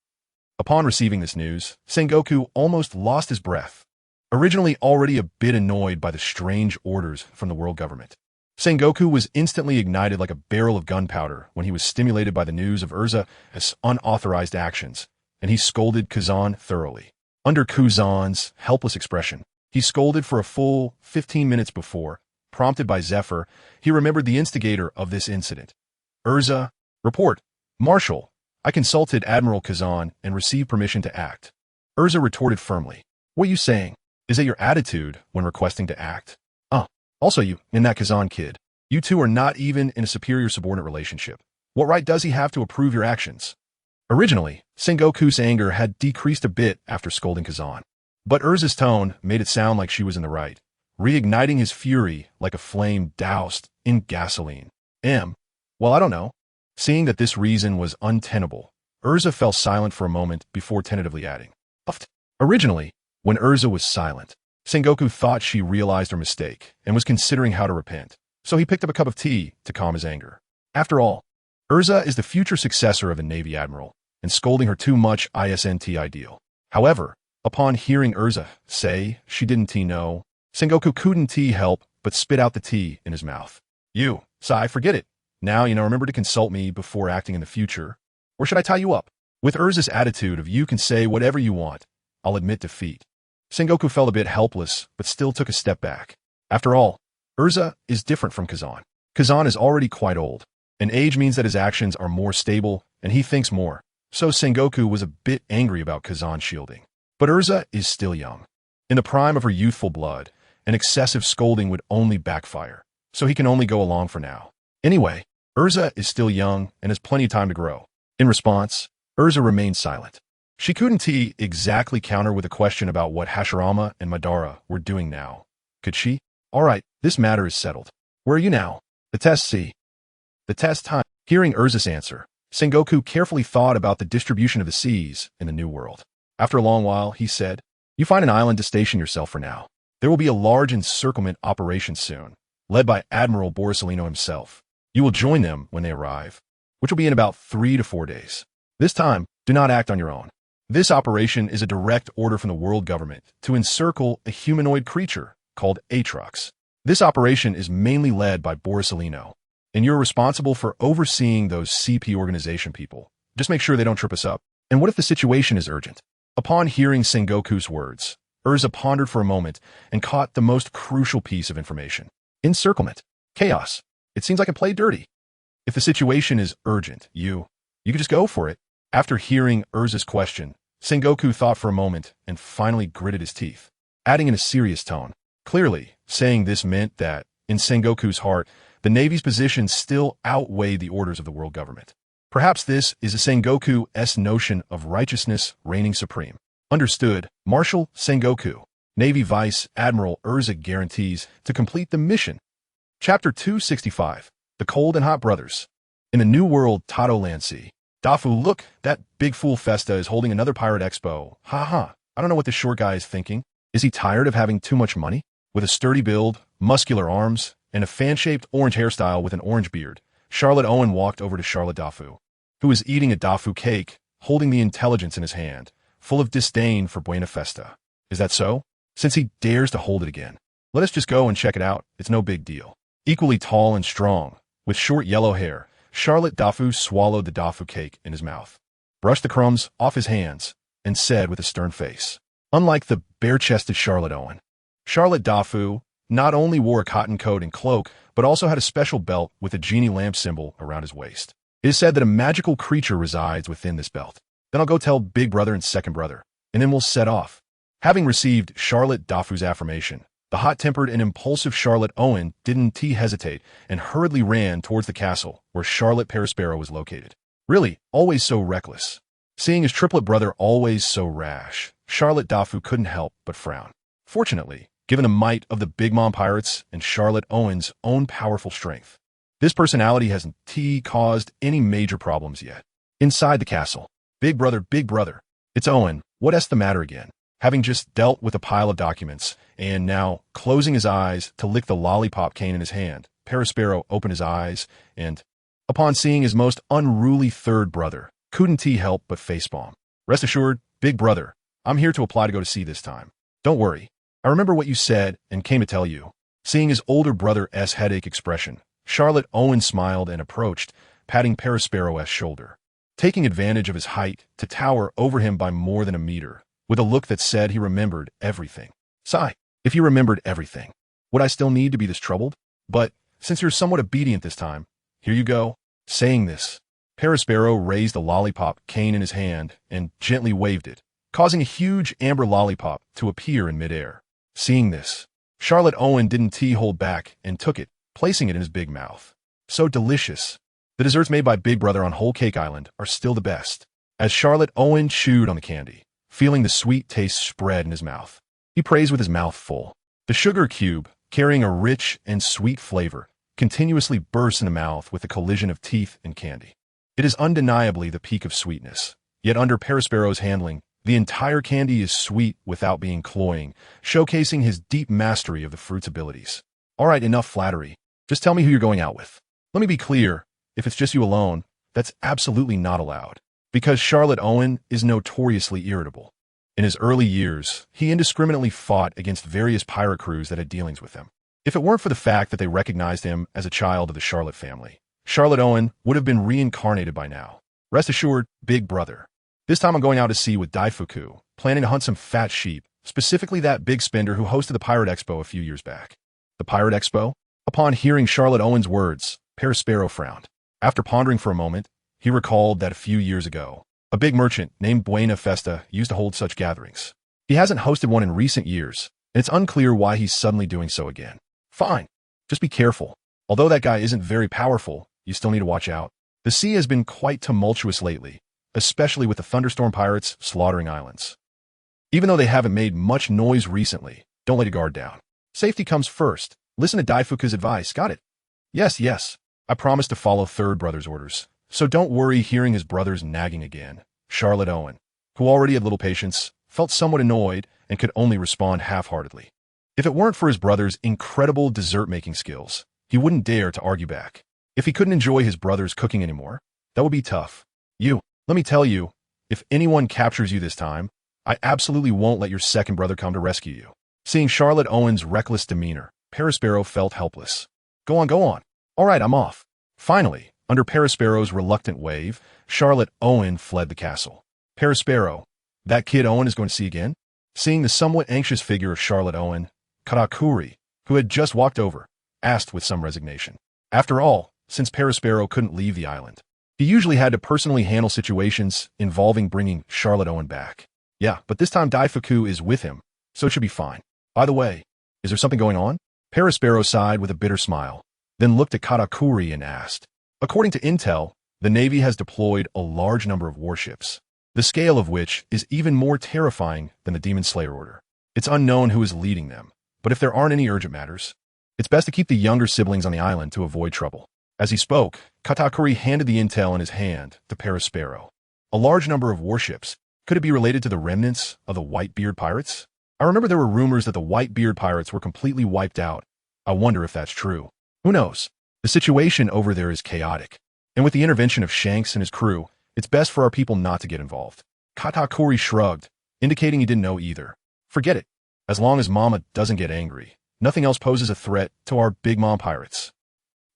Upon receiving this news, Sengoku almost lost his breath, originally already a bit annoyed by the strange orders from the world government. Sengoku was instantly ignited like a barrel of gunpowder when he was stimulated by the news of Erza's unauthorized actions, and he scolded Kazan thoroughly. Under Kazan's helpless expression, he scolded for a full 15 minutes before, prompted by Zephyr, he remembered the instigator of this incident. "Erza, report. Marshal, I consulted Admiral Kazan and received permission to act." Erza retorted firmly. "What are you saying? Is that your attitude when requesting to act? Also you, and that Kazan kid. You two are not even in a superior-subordinate relationship. What right does he have to approve your actions?" Originally, Sengoku's anger had decreased a bit after scolding Kazan. But Erza's tone made it sound like she was in the right, reigniting his fury like a flame doused in gasoline. Well, I don't know. Seeing that this reason was untenable, Erza fell silent for a moment before tentatively adding, "Uft." Originally, when Erza was silent, Sengoku thought she realized her mistake and was considering how to repent, so he picked up a cup of tea to calm his anger. After all, Erza is the future successor of a Navy admiral, and scolding her too much isn't ideal. However, upon hearing Erza say she didn't know, Sengoku couldn't help but spit out the tea in his mouth. Sai, forget it. Now, remember to consult me before acting in the future. Or should I tie you up? With Erza's attitude of you can say whatever you want, I'll admit defeat. Sengoku felt a bit helpless, but still took a step back. After all, Erza is different from Kazan. Kazan is already quite old, and age means that his actions are more stable, and he thinks more. So Sengoku was a bit angry about Kazan's shielding. But Erza is still young. In the prime of her youthful blood, an excessive scolding would only backfire, so he can only go along for now. Anyway, Erza is still young and has plenty of time to grow. In response, Erza remained silent. She couldn't exactly counter with a question about what Hashirama and Madara were doing now. Could she? All right, this matter is settled. Where are you now? The test The test time. Hearing Erza's answer, Sengoku carefully thought about the distribution of the seas in the New World. After a long while, he said, "You find an island to station yourself for now. There will be a large encirclement operation soon, led by Admiral Borsalino himself. You will join them when they arrive, which will be in about 3 to 4 days. This time, do not act on your own. This operation is a direct order from the world government to encircle a humanoid creature called Aatrox. This operation is mainly led by Borsalino, and you're responsible for overseeing those CP organization people. Just make sure they don't trip us up. And what if the situation is urgent?" Upon hearing Sengoku's words, Erza pondered for a moment and caught the most crucial piece of information. Encirclement. Chaos. It seems like I played dirty. If the situation is urgent, you could just go for it. After hearing Erza's question, Sengoku thought for a moment and finally gritted his teeth, adding in a serious tone. Clearly, saying this meant that, in Sengoku's heart, the Navy's position still outweighed the orders of the world government. Perhaps this is a Sengoku's notion of righteousness reigning supreme. Understood, Marshal Sengoku. Navy Vice Admiral Erza guarantees to complete the mission. Chapter 265. The Cold and Hot Brothers. In the New World Tato Land Sea. Dafu, look, that big fool Festa is holding another pirate expo. Ha. I don't know what this short guy is thinking. Is he tired of having too much money? With a sturdy build, muscular arms, and a fan-shaped orange hairstyle with an orange beard, Charlotte Owen walked over to Charlotte Dafu, who was eating a Dafu cake, holding the intelligence in his hand, full of disdain for Buena Festa. Is that so? Since he dares to hold it again, let us just go and check it out. It's no big deal. Equally tall and strong, with short yellow hair, Charlotte Dafu swallowed the Dafu cake in his mouth, brushed the crumbs off his hands, and said with a stern face, unlike the bare-chested Charlotte Owen, Charlotte Dafu not only wore a cotton coat and cloak, but also had a special belt with a genie lamp symbol around his waist. It is said that a magical creature resides within this belt. Then I'll go tell Big Brother and Second Brother, and then we'll set off. Having received Charlotte Dafu's affirmation, the hot-tempered and impulsive Charlotte Owen didn't hesitate and hurriedly ran towards the castle where Charlotte Perispero was located. Really, always so reckless. Seeing his triplet brother always so rash, Charlotte Dafu couldn't help but frown. Fortunately, given the might of the Big Mom Pirates and Charlotte Owen's own powerful strength, this personality hasn't caused any major problems yet. Inside the castle, Big Brother, it's Owen, what's the matter again? Having just dealt with a pile of documents, and now closing his eyes to lick the lollipop cane in his hand, Perispero opened his eyes, and, upon seeing his most unruly third brother, couldn't help but facepalm. Rest assured, Big Brother, I'm here to apply to go to sea this time. Don't worry, I remember what you said and came to tell you. Seeing his older brother's headache expression, Charlotte Owen smiled and approached, patting Perispero's shoulder, taking advantage of his height to tower over him by more than a meter, with a look that said he remembered everything. Sigh, if you remembered everything, would I still need to be this troubled? But, since you're somewhat obedient this time, here you go. Saying this, Perispero raised the lollipop cane in his hand and gently waved it, causing a huge amber lollipop to appear in midair. Seeing this, Charlotte Owen didn't hold back and took it, placing it in his big mouth. So delicious. The desserts made by Big Brother on Whole Cake Island are still the best. as Charlotte Owen chewed on the candy, feeling the sweet taste spread in his mouth. He praised with his mouth full. The sugar cube, carrying a rich and sweet flavor, continuously bursts in the mouth with the collision of teeth and candy. It is undeniably the peak of sweetness. Yet under Perospero's handling, the entire candy is sweet without being cloying, showcasing his deep mastery of the fruit's abilities. All right, enough flattery. Just tell me who you're going out with. Let me be clear, if it's just you alone, that's absolutely not allowed. Because Charlotte Owen is notoriously irritable. In his early years, he indiscriminately fought against various pirate crews that had dealings with him. If it weren't for the fact that they recognized him as a child of the Charlotte family, Charlotte Owen would have been reincarnated by now. Rest assured, big brother. This time I'm going out to sea with Daifuku, planning to hunt some fat sheep, specifically that big spender who hosted the Pirate Expo a few years back. The Pirate Expo? Upon hearing Charlotte Owen's words, Perospero frowned. After pondering for a moment, he recalled that a few years ago, a big merchant named Buena Festa used to hold such gatherings. He hasn't hosted one in recent years, and it's unclear why he's suddenly doing so again. Fine. Just be careful. Although that guy isn't very powerful, you still need to watch out. The sea has been quite tumultuous lately, especially with the thunderstorm pirates slaughtering islands. Even though they haven't made much noise recently, don't let your guard down. Safety comes first. Listen to Daifuku's advice, got it? Yes. I promise to follow third brother's orders, so don't worry hearing his brothers nagging again. Charlotte Owen, who already had little patience, felt somewhat annoyed and could only respond half-heartedly. If it weren't for his brother's incredible dessert-making skills, he wouldn't dare to argue back. If he couldn't enjoy his brother's cooking anymore, that would be tough. Let me tell you, if anyone captures you this time, I absolutely won't let your second brother come to rescue you. Seeing Charlotte Owen's reckless demeanor, Perospero felt helpless. Go on. All right, I'm off. Finally, under Perospero's reluctant wave, Charlotte Owen fled the castle. Perospero, that kid Owen is going to see again? Seeing the somewhat anxious figure of Charlotte Owen, Katakuri, who had just walked over, asked with some resignation. After all, since Perospero couldn't leave the island, he usually had to personally handle situations involving bringing Charlotte Owen back. Yeah, but this time Daifuku is with him, so it should be fine. By the way, is there something going on? Perospero sighed with a bitter smile, then looked at Katakuri and asked. According to intel, the Navy has deployed a large number of warships, the scale of which is even more terrifying than the Demon Slayer Order. It's unknown who is leading them, but if there aren't any urgent matters, it's best to keep the younger siblings on the island to avoid trouble. As he spoke, Katakuri handed the intel in his hand to Perospero. A large number of warships. Could it be related to the remnants of the Whitebeard pirates? I remember there were rumors that the Whitebeard pirates were completely wiped out. I wonder if that's true. Who knows? The situation over there is chaotic, and with the intervention of Shanks and his crew, it's best for our people not to get involved. Katakuri shrugged, indicating he didn't know either. Forget it. As long as Mama doesn't get angry, nothing else poses a threat to our Big Mom pirates.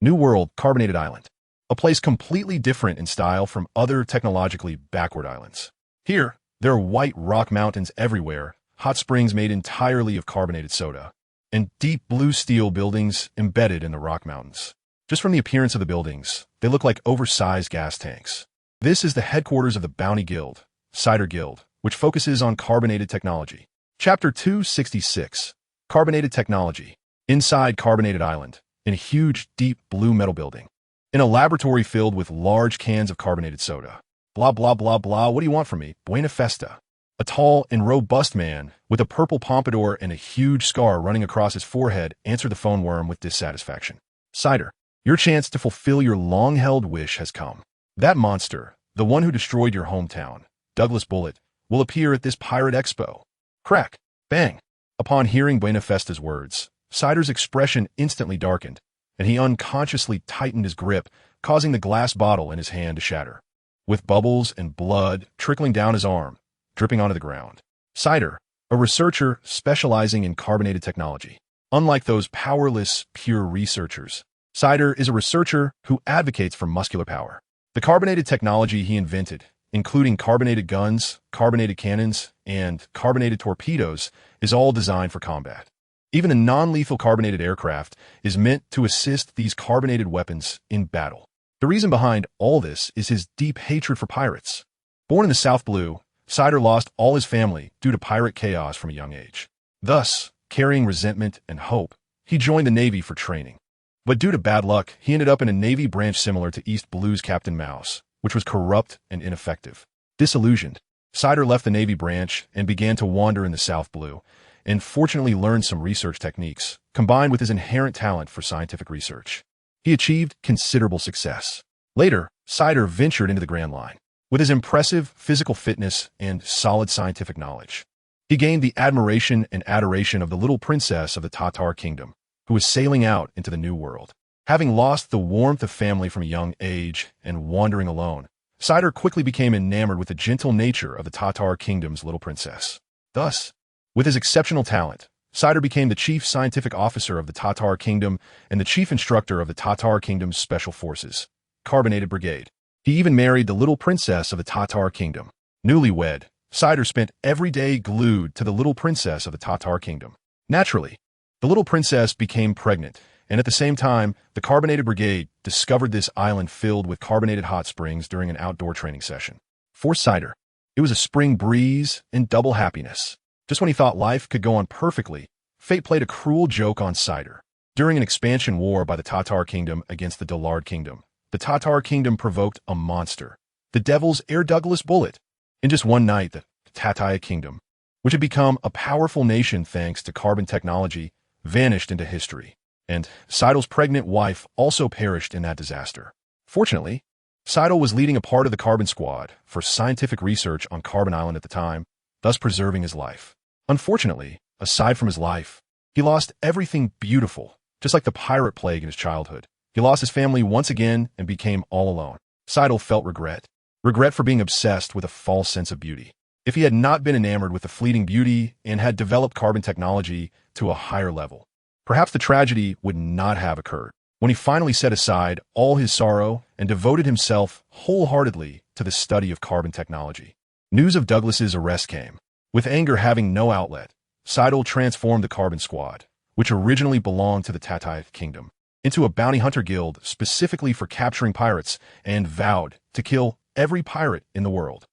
New World, Carbonated Island. A place completely different in style from other technologically backward islands. Here, there are white rock mountains everywhere, hot springs made entirely of carbonated soda, and deep blue steel buildings embedded in the rock mountains. Just from the appearance of the buildings, they look like oversized gas tanks. This is the headquarters of the Bounty Guild, Cider Guild, which focuses on carbonated technology. Chapter 266, Carbonated Technology. Inside Carbonated Island, in a huge, deep blue metal building. In a laboratory filled with large cans of carbonated soda. Blah, blah, blah, blah, what do you want from me? Buena Festa. A tall and robust man with a purple pompadour and a huge scar running across his forehead answered the phone worm with dissatisfaction. Cider, your chance to fulfill your long-held wish has come. That monster, the one who destroyed your hometown, Douglas Bullet, will appear at this Pirate Expo. Crack. Bang. Upon hearing Buena Festa's words, Cider's expression instantly darkened, and he unconsciously tightened his grip, causing the glass bottle in his hand to shatter. With bubbles and blood trickling down his arm, dripping onto the ground. Cider, a researcher specializing in carbonated technology. Unlike those powerless, pure researchers, Cider is a researcher who advocates for muscular power. The carbonated technology he invented, including carbonated guns, carbonated cannons, and carbonated torpedoes, is all designed for combat. Even a non-lethal carbonated aircraft is meant to assist these carbonated weapons in battle. The reason behind all this is his deep hatred for pirates. Born in the South Blue, Cider lost all his family due to pirate chaos from a young age. Thus, carrying resentment and hope, he joined the Navy for training. But due to bad luck, he ended up in a Navy branch similar to East Blue's Captain Mouse, which was corrupt and ineffective. Disillusioned, Cider left the Navy branch and began to wander in the South Blue, and fortunately learned some research techniques, combined with his inherent talent for scientific research. He achieved considerable success. Later, Cider ventured into the Grand Line. With his impressive physical fitness and solid scientific knowledge, he gained the admiration and adoration of the little princess of the Tatar kingdom, who was sailing out into the New World. Having lost the warmth of family from a young age and wandering alone, Cider quickly became enamored with the gentle nature of the Tatar kingdom's little princess. Thus, with his exceptional talent, Cider became the chief scientific officer of the Tatar kingdom and the chief instructor of the Tatar kingdom's special forces, Carbonated Brigade. He even married the little princess of the Tatar kingdom. Newlywed, Cider spent every day glued to the little princess of the Tatar kingdom. Naturally, the little princess became pregnant, and at the same time, the Carbonated Brigade discovered this island filled with carbonated hot springs during an outdoor training session. For Cider, it was a spring breeze and double happiness. Just when he thought life could go on perfectly, fate played a cruel joke on Cider. During an expansion war by the Tatar kingdom against the Gildarts kingdom, the Tatar kingdom provoked a monster, the Devil's Air Douglas bullet. In just one night, the Tataya kingdom, which had become a powerful nation thanks to carbon technology, vanished into history, and Cider's pregnant wife also perished in that disaster. Fortunately, Cider was leading a part of the Carbon Squad for scientific research on Carbon Island at the time, thus preserving his life. Unfortunately, aside from his life, he lost everything beautiful, just like the pirate plague in his childhood. He lost his family once again and became all alone. Cider felt regret. Regret for being obsessed with a false sense of beauty. If he had not been enamored with the fleeting beauty and had developed carbon technology to a higher level, perhaps the tragedy would not have occurred. When he finally set aside all his sorrow and devoted himself wholeheartedly to the study of carbon technology, news of Douglas's arrest came. With anger having no outlet, Cider transformed the Carbon Squad, which originally belonged to the Tataya kingdom, into a bounty hunter guild specifically for capturing pirates, and vowed to kill every pirate in the world.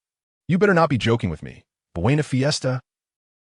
You better not be joking with me. Buena fiesta?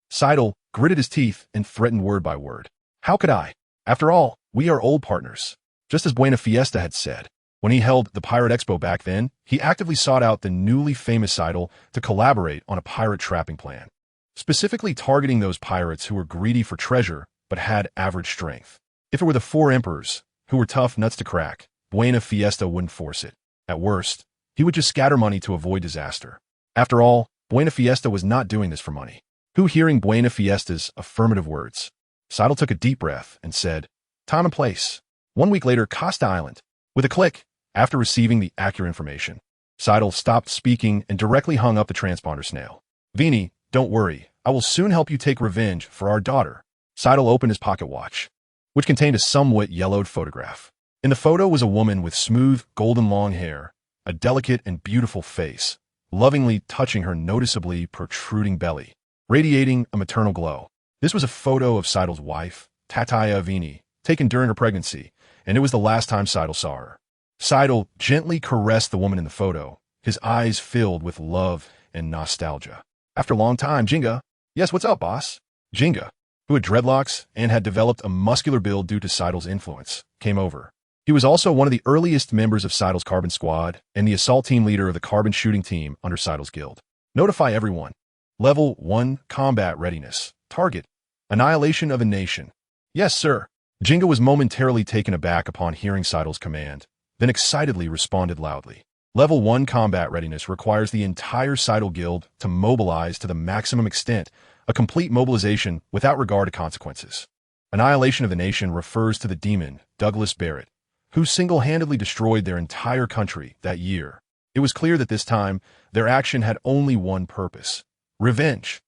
Cider gritted his teeth and threatened word by word. How could I? After all, we are old partners. Just as Buena Fiesta had said. When he held the Pirate Expo back then, he actively sought out the newly famous Cider to collaborate on a pirate trapping plan, specifically targeting those pirates who were greedy for treasure but had average strength. If it were the four emperors, who were tough nuts to crack, Buena Fiesta wouldn't force it. At worst, he would just scatter money to avoid disaster. After all, Buena Fiesta was not doing this for money. Who, hearing Buena Fiesta's affirmative words, Cider took a deep breath and said, "Time and place." 1 week later, Costa Island. With a click, after receiving the accurate information, Cider stopped speaking and directly hung up the transponder snail. "Vini, don't worry. I will soon help you take revenge for our daughter." Cider opened his pocket watch, which contained a somewhat yellowed photograph. In the photo was a woman with smooth, golden long hair, a delicate and beautiful face, lovingly touching her noticeably protruding belly, radiating a maternal glow. This was a photo of Cider's wife, Tataya Vini, taken during her pregnancy, and it was the last time Cider saw her. Cider gently caressed the woman in the photo, his eyes filled with love and nostalgia. After a long time, Jinga. "Yes, what's up, boss?" Jinga, who had dreadlocks and had developed a muscular build due to Cider's influence, came over. He was also one of the earliest members of Cider's Carbon Squad and the assault team leader of the carbon shooting team under Cider's guild. "Notify everyone. Level 1 combat readiness. Target: annihilation of a nation." "Yes, sir." Jinga was momentarily taken aback upon hearing Cider's command, then excitedly responded loudly. Level 1 combat readiness requires the entire Cider guild to mobilize to the maximum extent, a complete mobilization without regard to consequences. Annihilation of the nation refers to the demon, Douglas Barrett, who single-handedly destroyed their entire country that year. It was clear that this time, their action had only one purpose: revenge.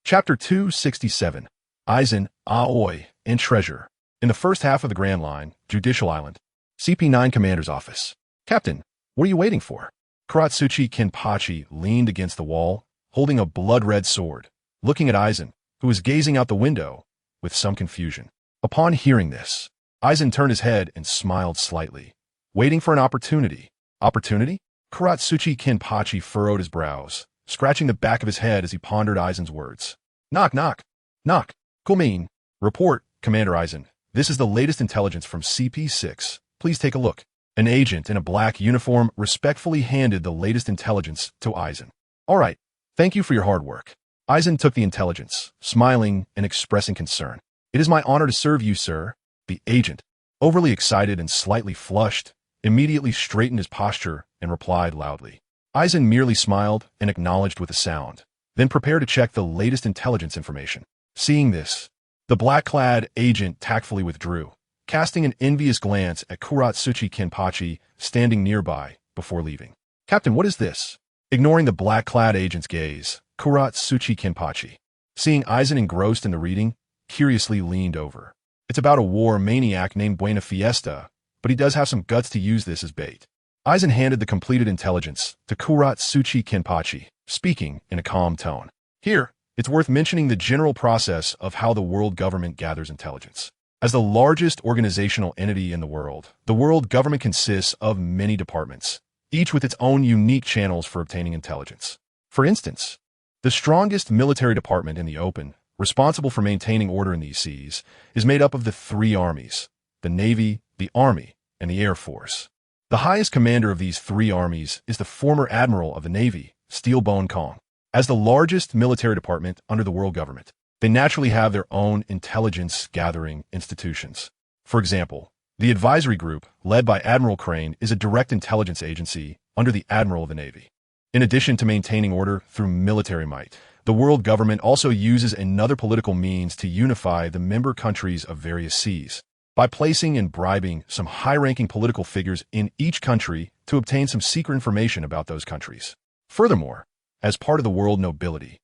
Chapter 267, Aizen, Aoi, and Treasure. In the first half of the Grand Line, Judicial Island, CP9 Commander's Office. "Captain, what are you waiting for?" Kuratsuchi Kenpachi leaned against the wall, holding a blood-red sword, looking at Aizen, who was gazing out the window with some confusion. Upon hearing this, Aizen turned his head and smiled slightly, waiting for an opportunity. Opportunity? Kuratsuchi Kenpachi furrowed his brows, scratching the back of his head as he pondered Aizen's words. "Knock, knock. Knock. Kumin. Report, Commander Aizen. This is the latest intelligence from CP6. Please take a look." An agent in a black uniform respectfully handed the latest intelligence to Aizen. All right, thank you for your hard work. Aizen took the intelligence, smiling and expressing concern. It is my honor to serve you, sir. The agent, overly excited and slightly flushed, immediately straightened his posture and replied loudly. Aizen merely smiled and acknowledged with a sound, then prepared to check the latest intelligence information. Seeing this, the black-clad agent tactfully withdrew, casting an envious glance at Kuratsuchi Kenpachi standing nearby before leaving. Captain, what is this? Ignoring the black-clad agent's gaze, Kuratsuchi Kenpachi, seeing Aizen engrossed in the reading, curiously leaned over. It's about a war maniac named Buena Fiesta, but he does have some guts to use this as bait. Aizen handed the completed intelligence to Kuratsuchi Kenpachi, speaking in a calm tone. Here, it's worth mentioning the general process of how the world government gathers intelligence. As the largest organizational entity in the world government consists of many departments, each with its own unique channels for obtaining intelligence. For instance, the strongest military department in the open, responsible for maintaining order in these seas, is made up of the three armies: the Navy, the Army, and the Air Force. The highest commander of these three armies is the former Admiral of the Navy, Steelbone Kong. As the largest military department under the world government, they naturally have their own intelligence-gathering institutions. For example, the Advisory Group, led by Admiral Crane, is a direct intelligence agency under the Admiral of the Navy. In addition to maintaining order through military might, the world government also uses another political means to unify the member countries of various seas, by placing and bribing some high-ranking political figures in each country to obtain some secret information about those countries. Furthermore, as part of the world nobility,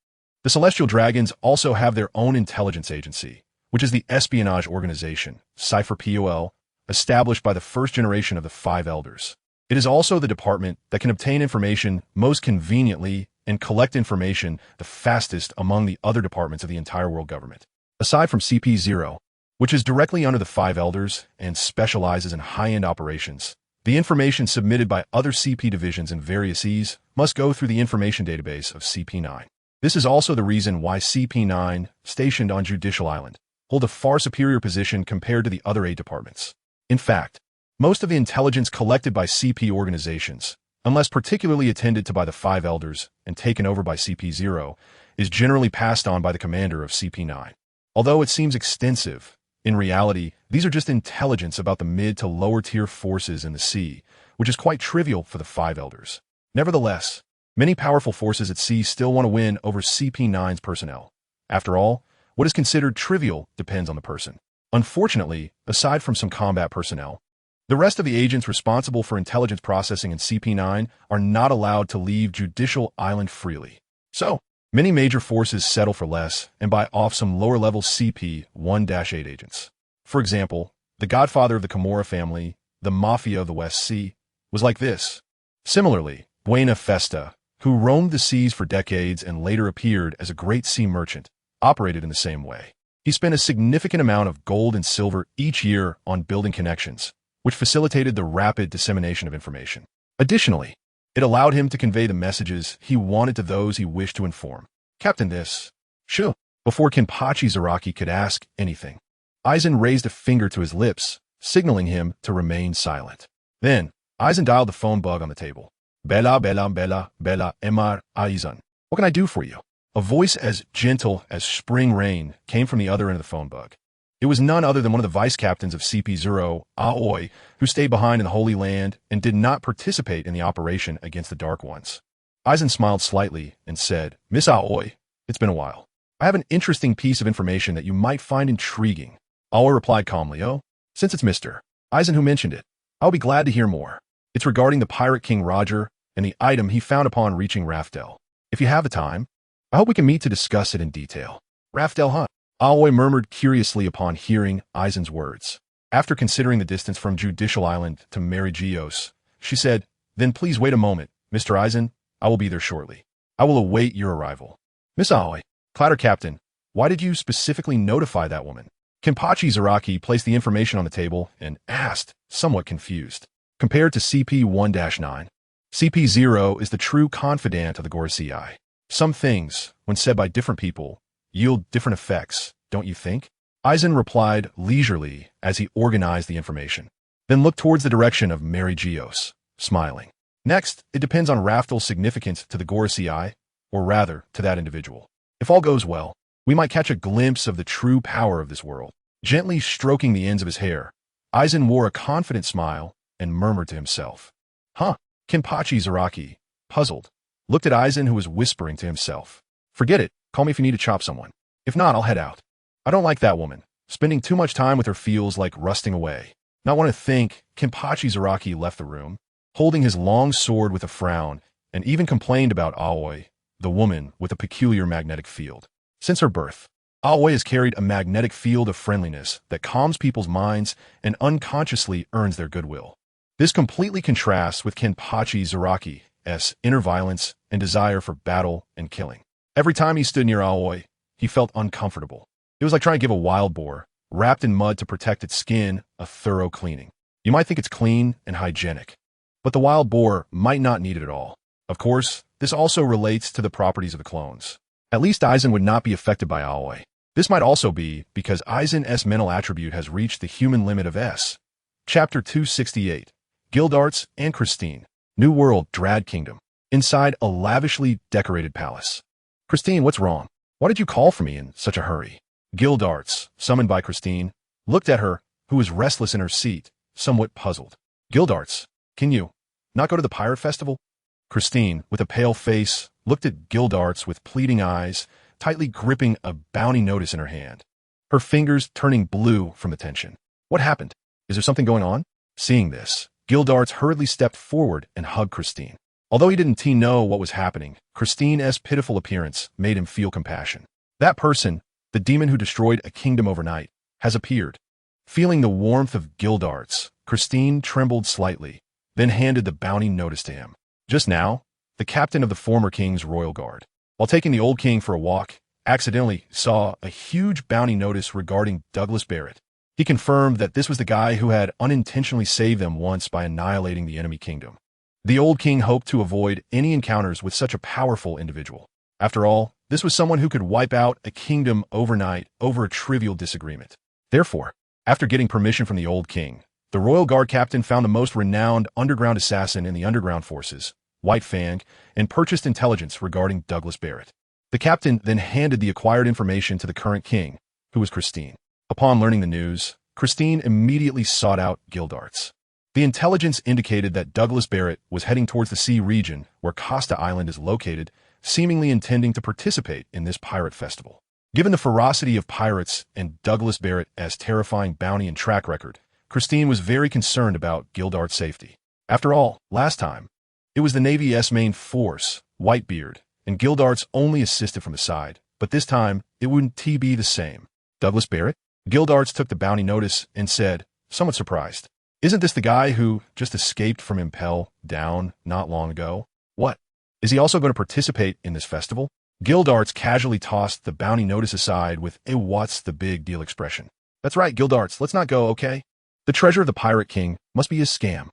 the Celestial Dragons also have their own intelligence agency, which is the espionage organization, Cypher POL, established by the first generation of the Five Elders. It is also the department that can obtain information most conveniently and collect information the fastest among the other departments of the entire world government. Aside from CP0, which is directly under the Five Elders and specializes in high-end operations, the information submitted by other CP divisions in various seas must go through the information database of CP9. This is also the reason why CP9, stationed on Judicial Island, hold a far superior position compared to the other 8 departments. In fact, most of the intelligence collected by CP organizations, unless particularly attended to by the Five Elders and taken over by CP0, is generally passed on by the commander of CP9. Although it seems extensive, in reality, these are just intelligence about the mid to lower tier forces in the sea, which is quite trivial for the Five Elders. Nevertheless, many powerful forces at sea still want to win over CP9's personnel. After all, what is considered trivial depends on the person. Unfortunately, aside from some combat personnel, the rest of the agents responsible for intelligence processing in CP9 are not allowed to leave Judicial Island freely. So, many major forces settle for less and buy off some lower-level CP-1-8 agents. For example, the godfather of the Kimura family, the Mafia of the West Sea, was like this. Similarly, Buena Fiesta, who roamed the seas for decades and later appeared as a great sea merchant, operated in the same way. He spent a significant amount of gold and silver each year on building connections, which facilitated the rapid dissemination of information. Additionally, it allowed him to convey the messages he wanted to those he wished to inform. Captain this. Sure. Before Kenpachi Zaraki could ask anything, Aizen raised a finger to his lips, signaling him to remain silent. Then, Aizen dialed the phone bug on the table. Bella, Bella, Bella, Bella, Emar, Aizen. What can I do for you? A voice as gentle as spring rain came from the other end of the phone bug. It was none other than one of the vice captains of CP0, Aoi, who stayed behind in the Holy Land and did not participate in the operation against the Dark Ones. Aizen smiled slightly and said, Miss Aoi, it's been a while. I have an interesting piece of information that you might find intriguing. Aoi replied calmly, Oh, since it's Mr. Aizen who mentioned it, I'll be glad to hear more. It's regarding the Pirate King Roger and the item he found upon reaching Raftel. If you have the time, I hope we can meet to discuss it in detail. Raftel, huh? Aoi murmured curiously upon hearing Aizen's words. After considering the distance from Judicial Island to Merigios, she said, Then please wait a moment, Mr. Aizen. I will be there shortly. I will await your arrival. Miss Aoi, Clatter Captain, why did you specifically notify that woman? Kenpachi Zaraki placed the information on the table and asked, somewhat confused. Compared to CP-1-9, CP-0 is the true confidant of the Gorosei. Some things, when said by different people, yield different effects, don't you think? Aizen replied leisurely as he organized the information, then looked towards the direction of Merigios, smiling. Next, it depends on Raftel's significance to the Gorosei. or rather, to that individual. If all goes well, we might catch a glimpse of the true power of this world. Gently stroking the ends of his hair, Aizen wore a confident smile and murmured to himself. Huh? Kenpachi Zaraki, puzzled, looked at Aizen, who was whispering to himself. Forget it, call me if you need to chop someone. If not, I'll head out. I don't like that woman. Spending too much time with her feels like rusting away. Not want to think, Kenpachi Zaraki left the room, holding his long sword with a frown, and even complained about Aoi, the woman with a peculiar magnetic field. Since her birth, Aoi has carried a magnetic field of friendliness that calms people's minds and unconsciously earns their goodwill. This completely contrasts with Kenpachi Zaraki's inner violence and desire for battle and killing. Every time he stood near Aoi, he felt uncomfortable. It was like trying to give a wild boar, wrapped in mud to protect its skin, a thorough cleaning. You might think it's clean and hygienic, but the wild boar might not need it at all. Of course, this also relates to the properties of the clones. At least Aizen would not be affected by Aoi. This might also be because Aizen's mental attribute has reached the human limit of S. Chapter 268, Gildarts and Christine. New World, Drad Kingdom. Inside a lavishly decorated palace. Christine, what's wrong? Why did you call for me in such a hurry? Gildarts, summoned by Christine, looked at her, who was restless in her seat, somewhat puzzled. Gildarts, can you not go to the pirate festival? Christine, with a pale face, looked at Gildarts with pleading eyes, tightly gripping a bounty notice in her hand, her fingers turning blue from the tension. What happened? Is there something going on? Seeing this, Gildarts hurriedly stepped forward and hugged Christine. Although he didn't know what was happening, Christine's pitiful appearance made him feel compassion. That person, the demon who destroyed a kingdom overnight, has appeared. Feeling the warmth of Gildarts, Christine trembled slightly, then handed the bounty notice to him. Just now, the captain of the former king's royal guard, while taking the old king for a walk, accidentally saw a huge bounty notice regarding Douglas Barrett. He confirmed that this was the guy who had unintentionally saved them once by annihilating the enemy kingdom. The old king hoped to avoid any encounters with such a powerful individual. After all, this was someone who could wipe out a kingdom overnight over a trivial disagreement. Therefore, after getting permission from the old king, the royal guard captain found the most renowned underground assassin in the underground forces, White Fang, and purchased intelligence regarding Douglas Barrett. The captain then handed the acquired information to the current king, who was Christine. Upon learning the news, Christine immediately sought out Gildarts. The intelligence indicated that Douglas Barrett was heading towards the sea region where Costa Island is located, seemingly intending to participate in this pirate festival. Given the ferocity of pirates and Douglas Barrett's terrifying bounty and track record, Christine was very concerned about Gildart's safety. After all, last time, it was the Navy's main force, Whitebeard, and Gildarts only assisted from the side, but this time, it wouldn't be the same. Douglas Barrett? Gildarts took the bounty notice and said, somewhat surprised, "Isn't this the guy who just escaped from Impel Down not long ago? What? Is he also going to participate in this festival?" Gildarts casually tossed the bounty notice aside with a "what's the big deal" expression. "That's right, Gildarts, let's not go, okay? The treasure of the Pirate King must be his scam."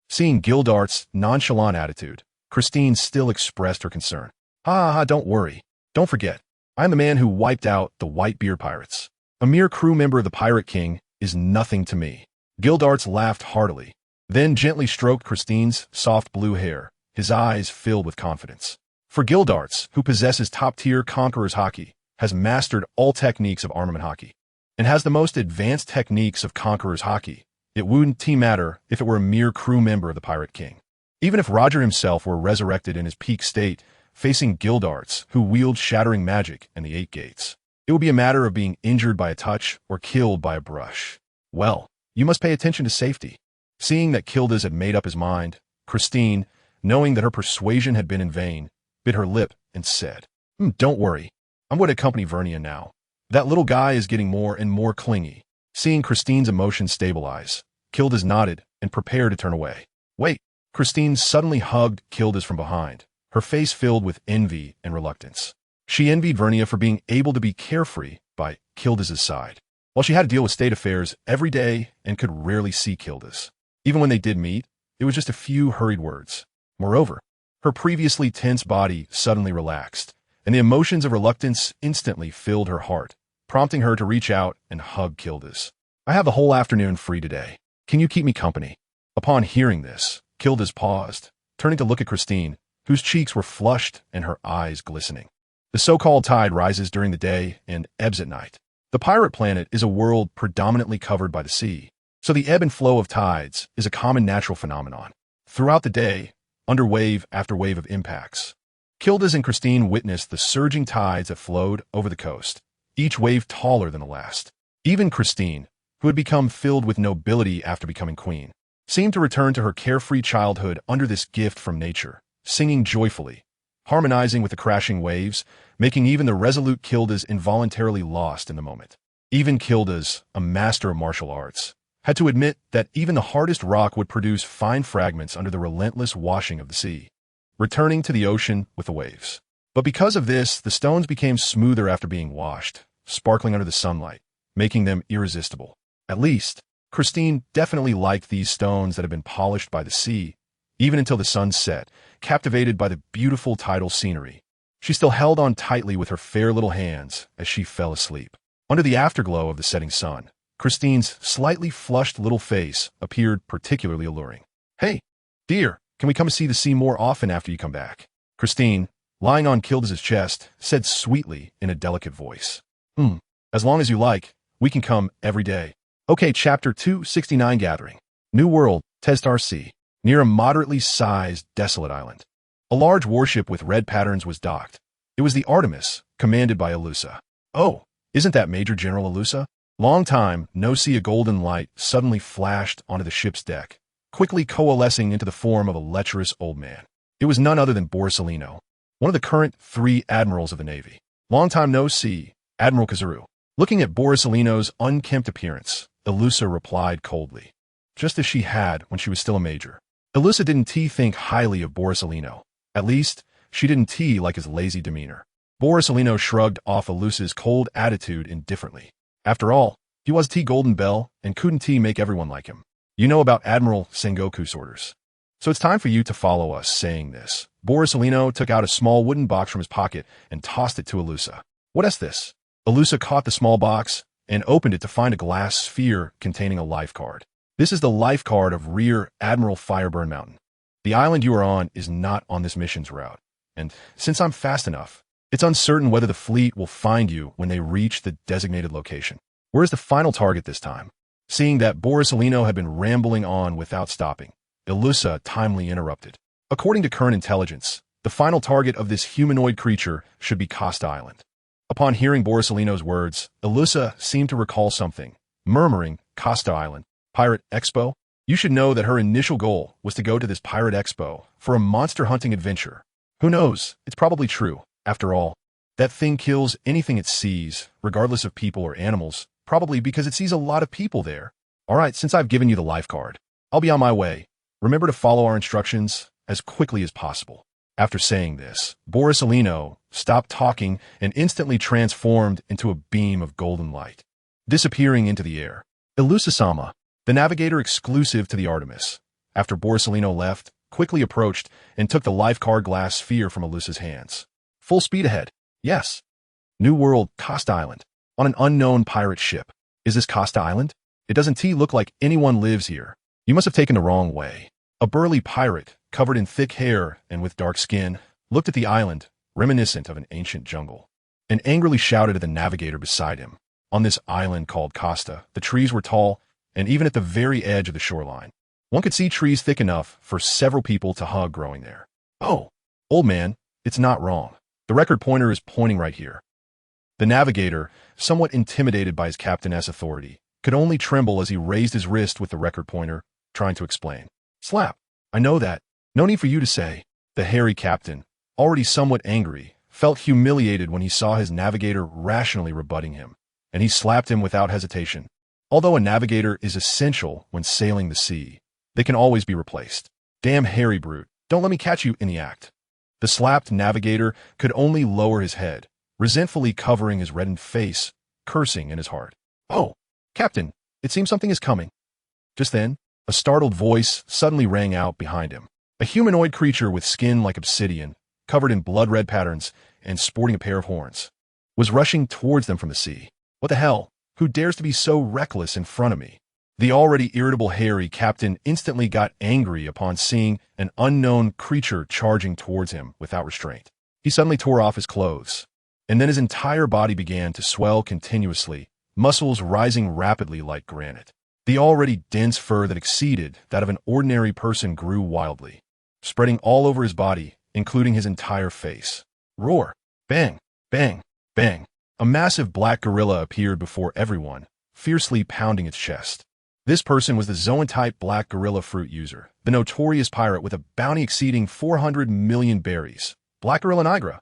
Seeing Gildarts' nonchalant attitude, Christine still expressed her concern. Don't worry. Don't forget, I am the man who wiped out the Whitebeard pirates. A mere crew member of the Pirate King is nothing to me." Gildarts laughed heartily, then gently stroked Christine's soft blue hair, his eyes filled with confidence. For Gildarts, who possesses top-tier Conqueror's Haki, has mastered all techniques of armament Haki, and has the most advanced techniques of Conqueror's Haki, it wouldn't matter if it were a mere crew member of the Pirate King. Even if Roger himself were resurrected in his peak state, facing Gildarts, who wield shattering magic and the 8 gates, it would be a matter of being injured by a touch or killed by a brush. Well, you must pay attention to safety. Seeing that Kildas had made up his mind, Christine, knowing that her persuasion had been in vain, bit her lip and said, "Don't worry. I'm going to accompany Vernia now. That little guy is getting more and more clingy." Seeing Christine's emotions stabilize, Kildas nodded and prepared to turn away. "Wait." Christine suddenly hugged Kildas from behind, her face filled with envy and reluctance. She envied Vernia for being able to be carefree by Kildas' side, while she had to deal with state affairs every day and could rarely see Kildas. Even when they did meet, it was just a few hurried words. Moreover, her previously tense body suddenly relaxed, and the emotions of reluctance instantly filled her heart, prompting her to reach out and hug Kildas. "I have the whole afternoon free today. Can you keep me company?" Upon hearing this, Kildas paused, turning to look at Christine, whose cheeks were flushed and her eyes glistening. The so-called tide rises during the day and ebbs at night. The pirate planet is a world predominantly covered by the sea, so the ebb and flow of tides is a common natural phenomenon. Throughout the day, under wave after wave of impacts, Gildarts and Christine witnessed the surging tides that flowed over the coast, each wave taller than the last. Even Christine, who had become filled with nobility after becoming queen, seemed to return to her carefree childhood under this gift from nature, singing joyfully, harmonizing with the crashing waves, making even the resolute Gildarts involuntarily lost in the moment. Even Gildarts, a master of martial arts, had to admit that even the hardest rock would produce fine fragments under the relentless washing of the sea, returning to the ocean with the waves. But because of this, the stones became smoother after being washed, sparkling under the sunlight, making them irresistible. At least, Christine definitely liked these stones that had been polished by the sea, even until the sun set, captivated by the beautiful tidal scenery. She still held on tightly with her fair little hands as she fell asleep. Under the afterglow of the setting sun, Christine's slightly flushed little face appeared particularly alluring. "Hey, dear, can we come to see the sea more often after you come back?" Christine, lying on Gildarts' chest, said sweetly in a delicate voice. As long as you like, we can come every day." Okay, Chapter 269 Gathering. New World, Testar Sea, near a moderately sized, desolate island. A large warship with red patterns was docked. It was the Artemis, commanded by Elusa. "Oh, isn't that Major General Elusa?" Long time, no see a golden light suddenly flashed onto the ship's deck, quickly coalescing into the form of a lecherous old man. It was none other than Borsalino, one of the current 3 admirals of the Navy. Long time no see, Admiral Kazuru. Looking at Borsalino's unkempt appearance, Elusa replied coldly, just as she had when she was still a major. Elusa didn't think highly of Borsalino. At least, she didn't like his lazy demeanor. Borsalino shrugged off Elusa's cold attitude indifferently. After all, he was Golden Bell and couldn't make everyone like him. You know about Admiral Sengoku's orders. So it's time for you to follow us. Saying this, Borsalino took out a small wooden box from his pocket and tossed it to Elusa. "What is this?" Elusa caught the small box and opened it to find a glass sphere containing a life card. "This is the life card of Rear Admiral Fireburn Mountain. The island you are on is not on this mission's route, and since I'm fast enough, it's uncertain whether the fleet will find you when they reach the designated location. Where's the final target this time?" Seeing that Borsalino had been rambling on without stopping, Elusa timely interrupted. "According to current intelligence, the final target of this humanoid creature should be Costa Island." Upon hearing Borsalino's words, Elusa seemed to recall something, murmuring, "Costa Island? Pirate Expo? You should know that her initial goal was to go to this Pirate Expo for a monster hunting adventure. Who knows, it's probably true. After all, that thing kills anything it sees, regardless of people or animals, probably because it sees a lot of people there. Alright, since I've given you the life card, I'll be on my way. Remember to follow our instructions as quickly as possible." After saying this, Borsalino stopped talking and instantly transformed into a beam of golden light, disappearing into the air. Elusa-sama, the navigator exclusive to the Artemis, after Borsalino left, quickly approached and took the life card glass sphere from Elusa's hands. "Full speed ahead." "Yes." "New World, Costa Island. On an unknown pirate ship." "Is this Costa Island? It doesn't look like anyone lives here. You must have taken the wrong way." A burly pirate, covered in thick hair and with dark skin, looked at the island, reminiscent of an ancient jungle, and angrily shouted at the navigator beside him. On this island called Costa, the trees were tall, and even at the very edge of the shoreline, one could see trees thick enough for several people to hug growing there. "Oh, old man, it's not wrong. The record pointer is pointing right here." The navigator, somewhat intimidated by his captain's authority, could only tremble as he raised his wrist with the record pointer, trying to explain. "Slap. I know that. No need for you to say." The hairy captain, already somewhat angry, felt humiliated when he saw his navigator rationally rebutting him, and he slapped him without hesitation. Although a navigator is essential when sailing the sea, they can always be replaced. "Damn hairy brute, don't let me catch you in the act." The slapped navigator could only lower his head, resentfully covering his reddened face, cursing in his heart. "Oh, Captain, it seems something is coming." Just then, a startled voice suddenly rang out behind him. A humanoid creature with skin like obsidian, covered in blood-red patterns and sporting a pair of horns, was rushing towards them from the sea. "What the hell? Who dares to be so reckless in front of me?" The already irritable hairy captain instantly got angry upon seeing an unknown creature charging towards him without restraint. He suddenly tore off his clothes, and then his entire body began to swell continuously, muscles rising rapidly like granite. The already dense fur that exceeded that of an ordinary person grew wildly, spreading all over his body, including his entire face. Roar! Bang! Bang! Bang! A massive black gorilla appeared before everyone, fiercely pounding its chest. This person was the Zoan-type black gorilla fruit user, the notorious pirate with a bounty exceeding 400 million berries. Black Gorilla Nigra.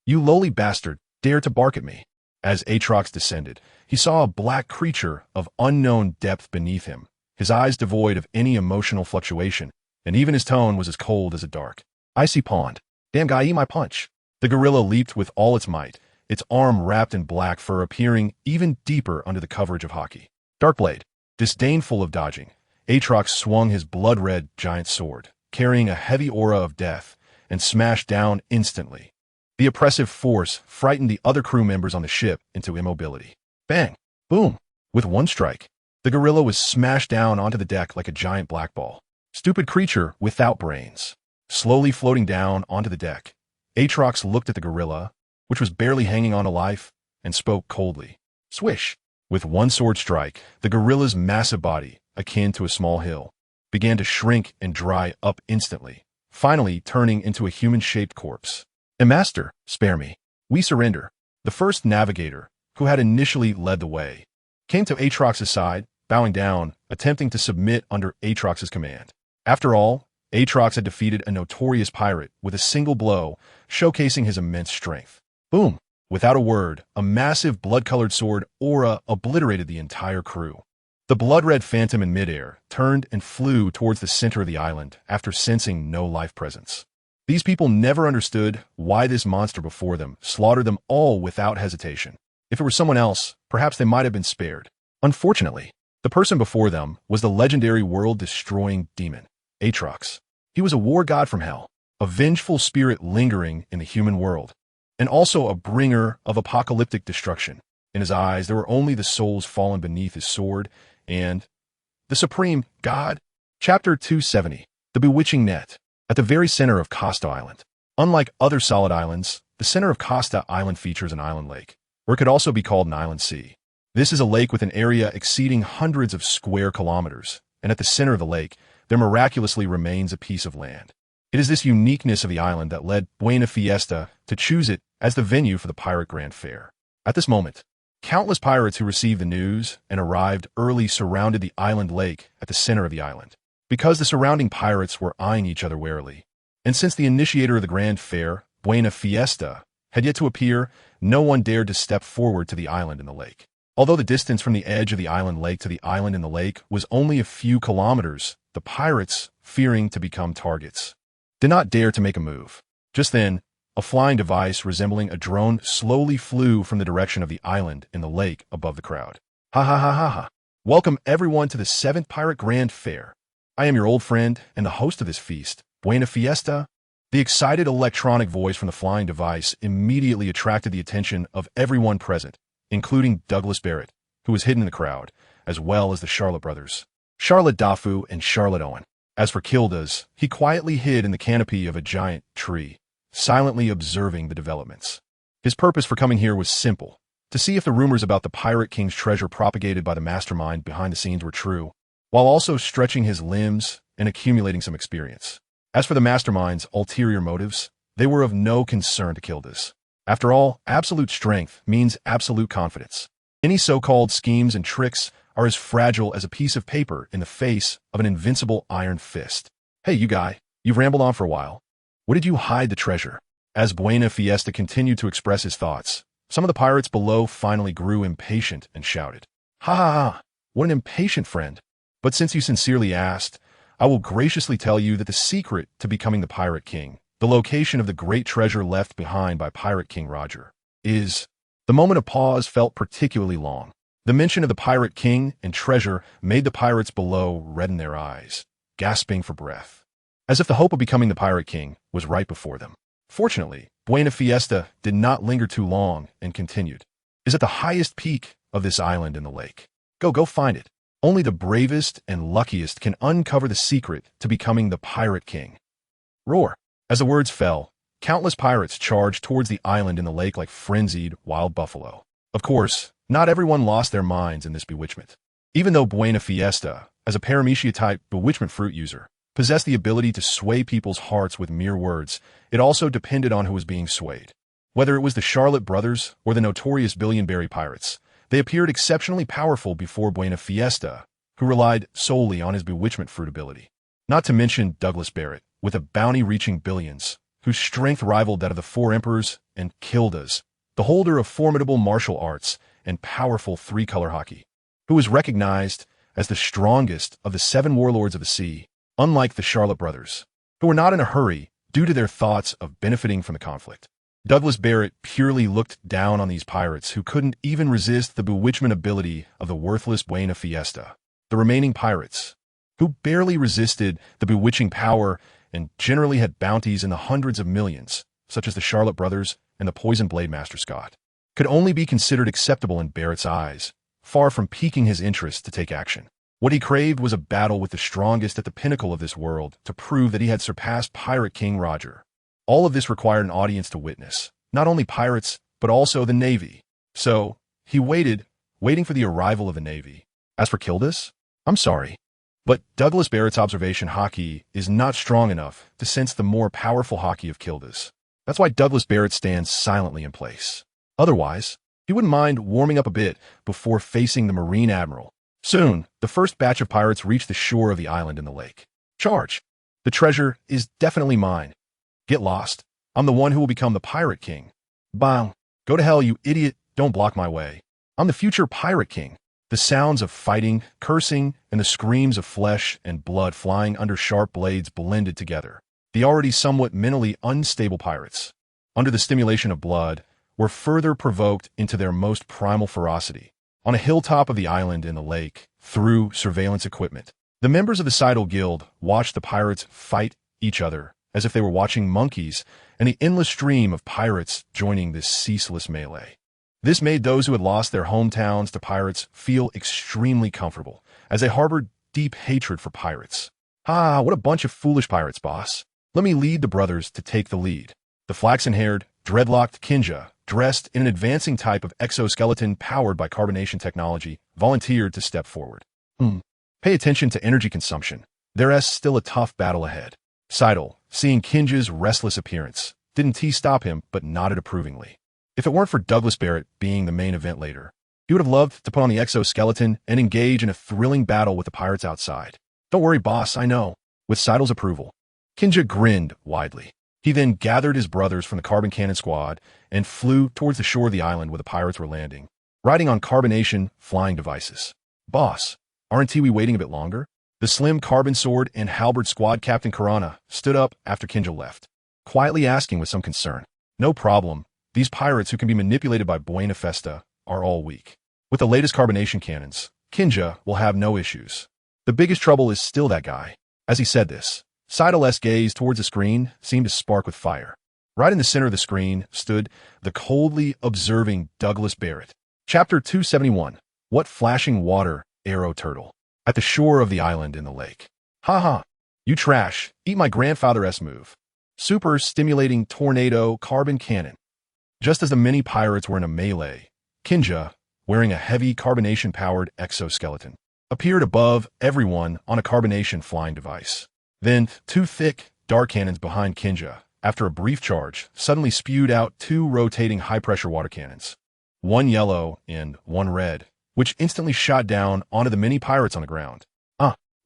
You lowly bastard, dare to bark at me. As Aatrox descended, he saw a black creature of unknown depth beneath him, his eyes devoid of any emotional fluctuation, and even his tone was as cold as a dark, icy pond. Damn guy, eat my punch. The gorilla leaped with all its might, its arm wrapped in black fur appearing even deeper under the coverage of Haki. Darkblade. Disdainful of dodging, Aatrox swung his blood-red giant sword, carrying a heavy aura of death, and smashed down instantly. The oppressive force frightened the other crew members on the ship into immobility. Bang! Boom! With one strike, the gorilla was smashed down onto the deck like a giant black ball. Stupid creature without brains. Slowly floating down onto the deck, Aatrox looked at the gorilla, which was barely hanging on to life, and spoke coldly. Swish! With one sword strike, the gorilla's massive body, akin to a small hill, began to shrink and dry up instantly, finally turning into a human-shaped corpse. Master, spare me. We surrender. The first navigator, who had initially led the way, came to Aatrox's side, bowing down, attempting to submit under Aatrox's command. After all, Aatrox had defeated a notorious pirate with a single blow, showcasing his immense strength. Boom! Without a word, a massive blood-colored sword aura obliterated the entire crew. The blood-red phantom in midair turned and flew towards the center of the island after sensing no life presence. These people never understood why this monster before them slaughtered them all without hesitation. If it were someone else, perhaps they might have been spared. Unfortunately, the person before them was the legendary world-destroying demon, Aatrox. He was a war god from hell, a vengeful spirit lingering in the human world, and also a bringer of apocalyptic destruction. In his eyes, there were only the souls fallen beneath his sword and the supreme god. Chapter 270, The Bewitching Net. At the very center of Costa Island. Unlike other solid islands, the center of Costa Island features an island lake, or it could also be called an island sea. This is a lake with an area exceeding hundreds of square kilometers, and at the center of the lake, there miraculously remains a piece of land. It is this uniqueness of the island that led Buena Fiesta to choose it as the venue for the Pirate Grand Fair. At this moment, countless pirates who received the news and arrived early surrounded the island lake at the center of the island, because the surrounding pirates were eyeing each other warily. And since the initiator of the Grand Fair, Buena Fiesta, had yet to appear, no one dared to step forward to the island in the lake. Although the distance from the edge of the island lake to the island in the lake was only a few kilometers, the pirates, fearing to become targets, did not dare to make a move. Just then, a flying device resembling a drone slowly flew from the direction of the island in the lake above the crowd. Ha ha ha ha ha. Welcome everyone to the 7th Pirate Grand Fair. I am your old friend and the host of this feast, Buena Fiesta. The excited electronic voice from the flying device immediately attracted the attention of everyone present, including Douglas Barrett, who was hidden in the crowd, as well as the Charlotte brothers, Charlotte Dafu and Charlotte Owen. As for Kildas, he quietly hid in the canopy of a giant tree, silently observing the developments. His purpose for coming here was simple, to see if the rumors about the Pirate King's treasure propagated by the mastermind behind the scenes were true, while also stretching his limbs and accumulating some experience. As for the mastermind's ulterior motives, they were of no concern to Kildas. After all, absolute strength means absolute confidence. Any so-called schemes and tricks are as fragile as a piece of paper in the face of an invincible iron fist. Hey, you guy, you've rambled on for a while. Where did you hide the treasure? As Buena Fiesta continued to express his thoughts, some of the pirates below finally grew impatient and shouted, Ha ha ha, what an impatient friend. But since you sincerely asked, I will graciously tell you that the secret to becoming the Pirate King, the location of the great treasure left behind by Pirate King Roger, is... The moment of pause felt particularly long. The mention of the Pirate King and treasure made the pirates below redden their eyes, gasping for breath, as if the hope of becoming the Pirate King was right before them. Fortunately, Buena Fiesta did not linger too long and continued. Is at the highest peak of this island in the lake. Go find it. Only the bravest and luckiest can uncover the secret to becoming the Pirate King. Roar! As the words fell, countless pirates charged towards the island in the lake like frenzied wild buffalo. Of course, not everyone lost their minds in this bewitchment. Even though Buena Fiesta, as a paramecia-type bewitchment fruit user, possessed the ability to sway people's hearts with mere words, it also depended on who was being swayed. Whether it was the Charlotte brothers or the notorious Billionberry pirates, they appeared exceptionally powerful before Buena Fiesta, who relied solely on his bewitchment fruit ability. Not to mention Douglas Barrett, with a bounty reaching billions, whose strength rivaled that of the Four Emperors and Kildas, the holder of formidable martial arts and powerful three-color hockey, who was recognized as the strongest of the 7 warlords of the sea, unlike the Charlotte brothers, who were not in a hurry due to their thoughts of benefiting from the conflict. Douglas Barrett purely looked down on these pirates who couldn't even resist the bewitchment ability of the worthless Buena Fiesta. The remaining pirates, who barely resisted the bewitching power and generally had bounties in the hundreds of millions, such as the Charlotte brothers and the Poison Blade Master Scott, could only be considered acceptable in Barrett's eyes, far from piquing his interest to take action. What he craved was a battle with the strongest at the pinnacle of this world to prove that he had surpassed Pirate King Roger. All of this required an audience to witness, not only pirates, but also the Navy. So, he waiting for the arrival of the Navy. As for Kildas, I'm sorry, but Douglas Barrett's observation hockey is not strong enough to sense the more powerful hockey of Kildas. That's why Douglas Barrett stands silently in place. Otherwise, he wouldn't mind warming up a bit before facing the Marine Admiral. Soon, the first batch of pirates reached the shore of the island in the lake. Charge! The treasure is definitely mine. Get lost. I'm the one who will become the Pirate King. Bang! Go to hell, you idiot. Don't block my way. I'm the future Pirate King. The sounds of fighting, cursing, and the screams of flesh and blood flying under sharp blades blended together. The already somewhat mentally unstable pirates, under the stimulation of blood, were further provoked into their most primal ferocity. On a hilltop of the island in the lake, through surveillance equipment, the members of the Seidel Guild watched the pirates fight each other as if they were watching monkeys and the endless stream of pirates joining this ceaseless melee. This made those who had lost their hometowns to pirates feel extremely comfortable, as they harbored deep hatred for pirates. Ah, what a bunch of foolish pirates, boss. Let me lead the brothers to take the lead. The flaxen-haired, dreadlocked Kinja, dressed in an advancing type of exoskeleton powered by carbonation technology, volunteered to step forward. Pay attention to energy consumption. There's still a tough battle ahead. Seidel, seeing Kinja's restless appearance, didn't stop him but nodded approvingly. If it weren't for Douglas Barrett being the main event later, he would have loved to put on the exoskeleton and engage in a thrilling battle with the pirates outside. Don't worry, boss, I know. With Seidel's approval, Kinja grinned widely. He then gathered his brothers from the carbon cannon squad and flew towards the shore of the island where the pirates were landing, riding on carbonation flying devices. Boss, aren't we waiting a bit longer? The slim carbon sword and halberd squad captain Karana stood up after Kinja left, quietly asking with some concern. No problem. These pirates who can be manipulated by Buena Fiesta are all weak. With the latest carbonation cannons, Kinja will have no issues. The biggest trouble is still that guy. As he said this, Seidel's gaze towards the screen seemed to spark with fire. Right in the center of the screen stood the coldly observing Douglas Barrett. Chapter 271. What flashing water, arrow turtle. At the shore of the island in the lake. Ha! You trash. Eat my grandfather's move. Super stimulating tornado carbon cannon. Just as the many pirates were in a melee, Kinja, wearing a heavy carbonation-powered exoskeleton, appeared above everyone on a carbonation flying device. Then, 2 thick, dark cannons behind Kinja, after a brief charge, suddenly spewed out 2 rotating high-pressure water cannons. 1 yellow and 1 red, which instantly shot down onto the many pirates on the ground.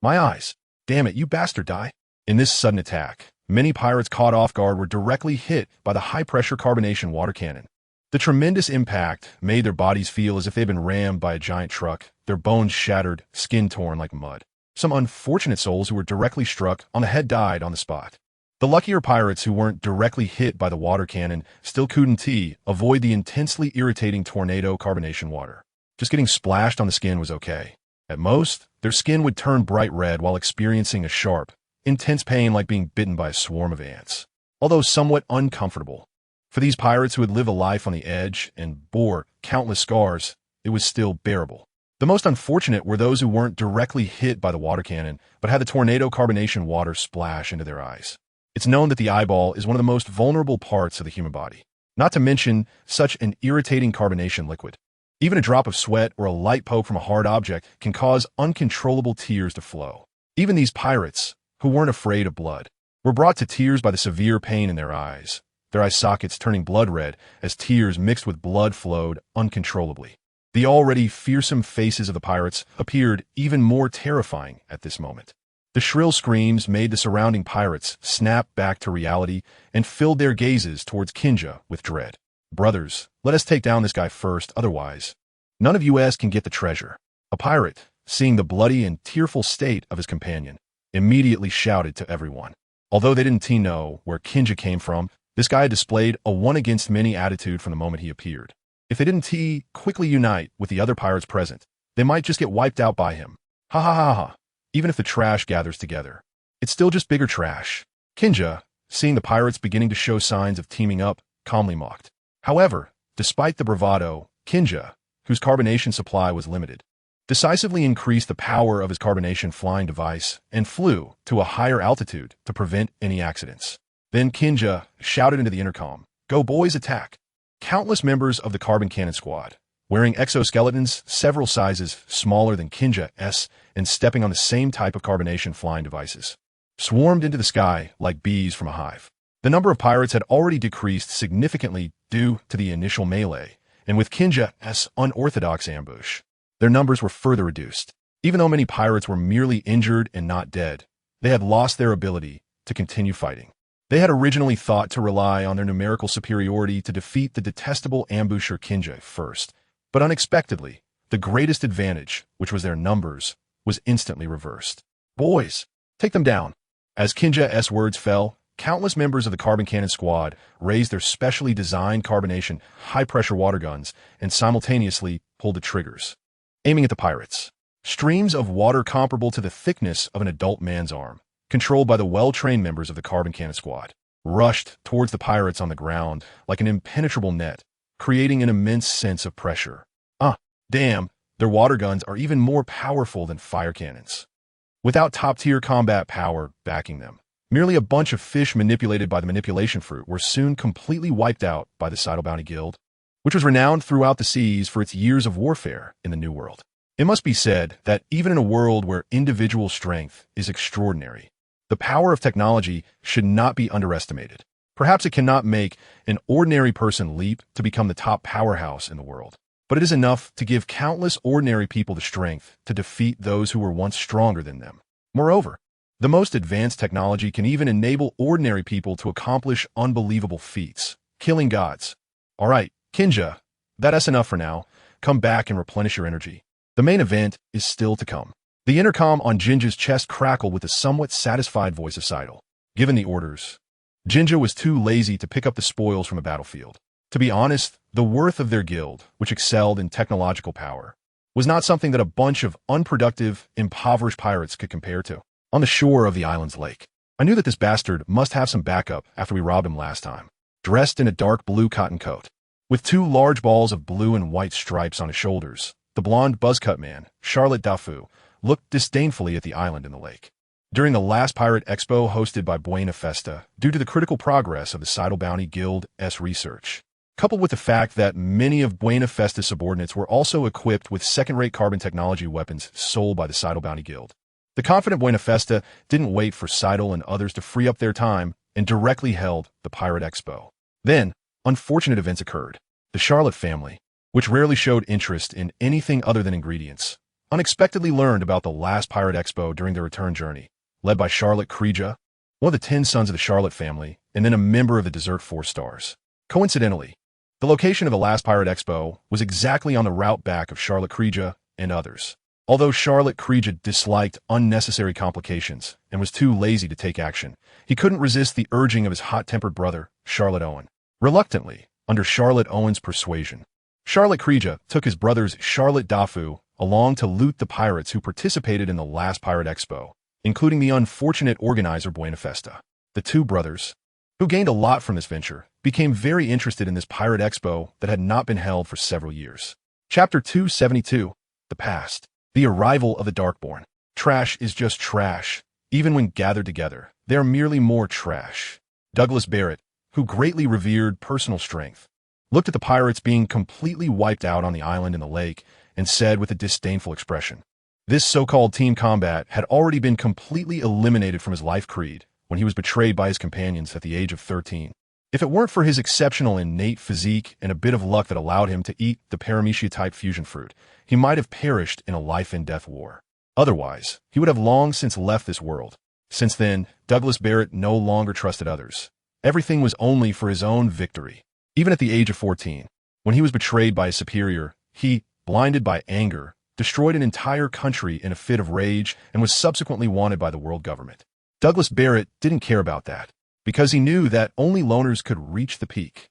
My eyes. Damn it, you bastard, die. In this sudden attack, many pirates caught off guard were directly hit by the high-pressure carbonation water cannon. The tremendous impact made their bodies feel as if they'd been rammed by a giant truck, their bones shattered, skin torn like mud. Some unfortunate souls who were directly struck on the head died on the spot. The luckier pirates who weren't directly hit by the water cannon still couldn't avoid the intensely irritating tornado carbonation water. Just getting splashed on the skin was okay. At most, their skin would turn bright red while experiencing a sharp, intense pain like being bitten by a swarm of ants. Although somewhat uncomfortable, for these pirates who had lived a life on the edge and bore countless scars, it was still bearable. The most unfortunate were those who weren't directly hit by the water cannon, but had the tornado carbonation water splash into their eyes. It's known that the eyeball is one of the most vulnerable parts of the human body, not to mention such an irritating carbonation liquid. Even a drop of sweat or a light poke from a hard object can cause uncontrollable tears to flow. Even these pirates, who weren't afraid of blood, were brought to tears by the severe pain in their eyes, their eye sockets turning blood red as tears mixed with blood flowed uncontrollably. The already fearsome faces of the pirates appeared even more terrifying at this moment. The shrill screams made the surrounding pirates snap back to reality and filled their gazes towards Kinja with dread. "Brothers, let us take down this guy first, otherwise none of us can get the treasure." A pirate, seeing the bloody and tearful state of his companion, immediately shouted to everyone. Although they didn't know where Kinja came from, this guy had displayed a one-against-many attitude from the moment he appeared. If they didn't quickly unite with the other pirates present, they might just get wiped out by him. Ha ha ha ha. Even if the trash gathers together, it's still just bigger trash. Kinja, seeing the pirates beginning to show signs of teaming up, calmly mocked. However, despite the bravado, Kinja, whose carbonation supply was limited, decisively increased the power of his carbonation flying device and flew to a higher altitude to prevent any accidents. Then Kinja shouted into the intercom, "Go boys, attack!" Countless members of the Carbon Cannon Squad, wearing exoskeletons several sizes smaller than Kinja's and stepping on the same type of carbonation flying devices, swarmed into the sky like bees from a hive. The number of pirates had already decreased significantly due to the initial melee, and with Kinja's unorthodox ambush, their numbers were further reduced. Even though many pirates were merely injured and not dead, they had lost their ability to continue fighting. They had originally thought to rely on their numerical superiority to defeat the detestable ambusher Kinja first, but unexpectedly, the greatest advantage, which was their numbers, was instantly reversed. "Boys, take them down." As Kinja's words fell, countless members of the Carbon Cannon Squad raised their specially designed carbonation high-pressure water guns and simultaneously pulled the triggers, aiming at the pirates. Streams of water comparable to the thickness of an adult man's arm, controlled by the well-trained members of the Carbon Cannon Squad, rushed towards the pirates on the ground like an impenetrable net, creating an immense sense of pressure. Damn, their water guns are even more powerful than fire cannons. Without top-tier combat power backing them, merely a bunch of fish manipulated by the manipulation fruit were soon completely wiped out by the Seidel Bounty Guild, which was renowned throughout the seas for its years of warfare in the New World. It must be said that even in a world where individual strength is extraordinary, the power of technology should not be underestimated. Perhaps it cannot make an ordinary person leap to become the top powerhouse in the world, but it is enough to give countless ordinary people the strength to defeat those who were once stronger than them. Moreover, the most advanced technology can even enable ordinary people to accomplish unbelievable feats, killing gods. All right, Kinja, that's enough for now. Come back and replenish your energy. The main event is still to come. The intercom on Jinja's chest crackled with the somewhat satisfied voice of Seidel. Given the orders, Jinja was too lazy to pick up the spoils from a battlefield. To be honest, the worth of their guild, which excelled in technological power, was not something that a bunch of unproductive, impoverished pirates could compare to. On the shore of the island's lake, I knew that this bastard must have some backup after we robbed him last time. Dressed in a dark blue cotton coat, with two large balls of blue and white stripes on his shoulders, the blonde buzzcut man, Charlotte Dafu, looked disdainfully at the island in the lake. During the last Pirate Expo hosted by Buena Festa, due to the critical progress of the Seidel Bounty Guild's research, coupled with the fact that many of Buena Festa's subordinates were also equipped with second-rate carbon technology weapons sold by the Seidel Bounty Guild, the confident Buena Festa didn't wait for Seidel and others to free up their time and directly held the Pirate Expo. Then, unfortunate events occurred. The Charlotte family, which rarely showed interest in anything other than ingredients, unexpectedly learned about the last Pirate Expo during their return journey, led by Charlotte Kreja, one of the 10 sons of the Charlotte family, and then a member of the Desert Four Stars. Coincidentally, the location of the last Pirate Expo was exactly on the route back of Charlotte Kreja and others. Although Charlotte Kreja disliked unnecessary complications and was too lazy to take action, he couldn't resist the urging of his hot-tempered brother, Charlotte Owen. Reluctantly, under Charlotte Owen's persuasion, Charlotte Kreja took his brothers Charlotte Dafu along to loot the pirates who participated in the last Pirate Expo, including the unfortunate organizer Buena Festa. The two brothers, who gained a lot from this venture, became very interested in this Pirate Expo that had not been held for several years. Chapter 272. the past. The arrival of the Darkborn. Trash is just trash. Even when gathered together, they are merely more trash. Douglas Barrett, who greatly revered personal strength, looked at the pirates being completely wiped out on the island in the lake and said with a disdainful expression, this so-called team combat had already been completely eliminated from his life creed when he was betrayed by his companions at the age of 13. If it weren't for his exceptional innate physique and a bit of luck that allowed him to eat the paramecia-type fusion fruit, he might have perished in a life-and-death war. Otherwise, he would have long since left this world. Since then, Douglas Barrett no longer trusted others. Everything was only for his own victory. Even at the age of 14, when he was betrayed by his superior, he, blinded by anger, destroyed an entire country in a fit of rage and was subsequently wanted by the world government. Douglas Barrett didn't care about that, because he knew that only loners could reach the peak.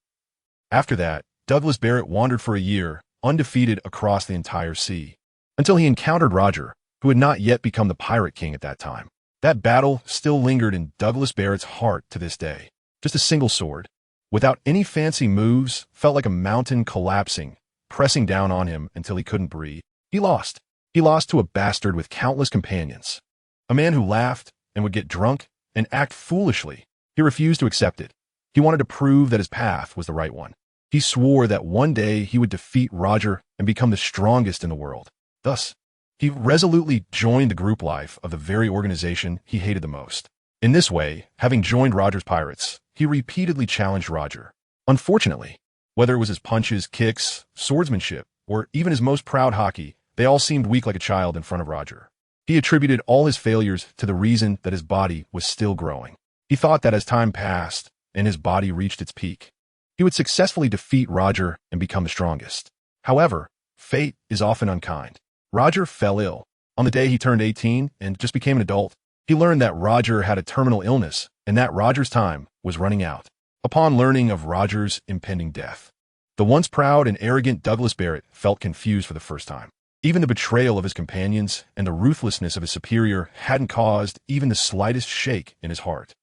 After that, Douglas Barrett wandered for a year, undefeated across the entire sea, until he encountered Roger, who had not yet become the Pirate King at that time. That battle still lingered in Douglas Barrett's heart to this day. Just a single sword, without any fancy moves, felt like a mountain collapsing, pressing down on him until he couldn't breathe. He lost. He lost to a bastard with countless companions. A man who laughed and would get drunk and act foolishly. He refused to accept it. He wanted to prove that his path was the right one. He swore that one day he would defeat Roger and become the strongest in the world. Thus, he resolutely joined the group life of the very organization he hated the most. In this way, having joined Roger's pirates, he repeatedly challenged Roger. Unfortunately, whether it was his punches, kicks, swordsmanship, or even his most proud haki, they all seemed weak like a child in front of Roger. He attributed all his failures to the reason that his body was still growing. He thought that as time passed and his body reached its peak, he would successfully defeat Roger and become the strongest. However, fate is often unkind. Roger fell ill. On the day he turned 18 and just became an adult, he learned that Roger had a terminal illness and that Roger's time was running out. Upon learning of Roger's impending death, the once proud and arrogant Douglas Barrett felt confused for the first time. Even the betrayal of his companions and the ruthlessness of his superior hadn't caused even the slightest shake in his heart.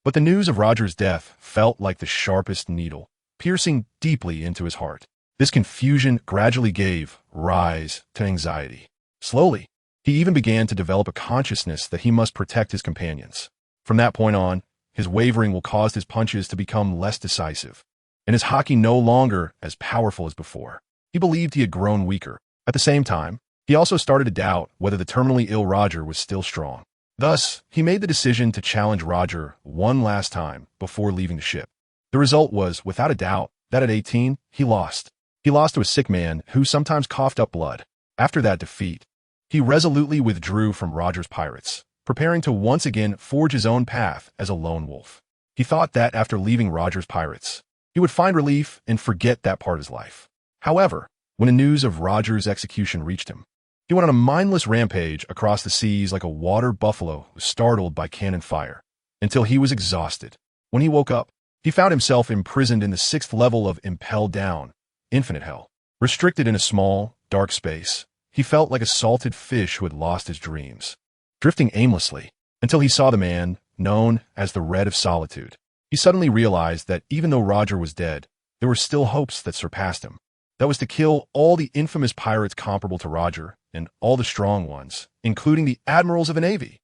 But the news of Roger's death felt like the sharpest needle, piercing deeply into his heart. This confusion gradually gave rise to anxiety. Slowly, he even began to develop a consciousness that he must protect his companions. From that point on, his wavering will cause his punches to become less decisive, and his haki no longer as powerful as before. He believed he had grown weaker. At the same time, he also started to doubt whether the terminally ill Roger was still strong. Thus, he made the decision to challenge Roger one last time before leaving the ship. The result was, without a doubt, that at 18, he lost. He lost to a sick man who sometimes coughed up blood. After that defeat, he resolutely withdrew from Roger's pirates, preparing to once again forge his own path as a lone wolf. He thought that after leaving Roger's pirates, he would find relief and forget that part of his life. However, when the news of Roger's execution reached him, he went on a mindless rampage across the seas like a water buffalo startled by cannon fire, until he was exhausted. When he woke up, he found himself imprisoned in the 6th level of Impel Down, Infinite Hell. Restricted in a small, dark space, he felt like a salted fish who had lost his dreams, drifting aimlessly, until he saw the man known as the Red of Solitude. He suddenly realized that even though Roger was dead, there were still hopes that surpassed him. That was to kill all the infamous pirates comparable to Roger and all the strong ones, including the admirals of the Navy.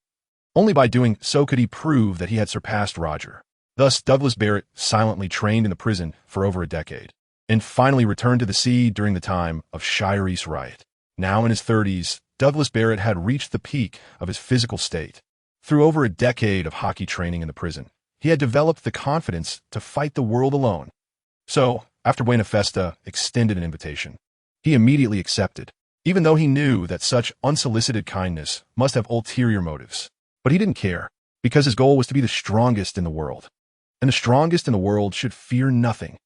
Only by doing so could he prove that he had surpassed Roger. Thus, Douglas Barrett silently trained in the prison for over a decade, and finally returned to the sea during the time of Shire East Riot. Now in his 30s, Douglas Barrett had reached the peak of his physical state. Through over a decade of haki training in the prison, he had developed the confidence to fight the world alone. So, after Buena Festa extended an invitation, he immediately accepted, even though he knew that such unsolicited kindness must have ulterior motives. But he didn't care, because his goal was to be the strongest in the world. And the strongest in the world should fear nothing.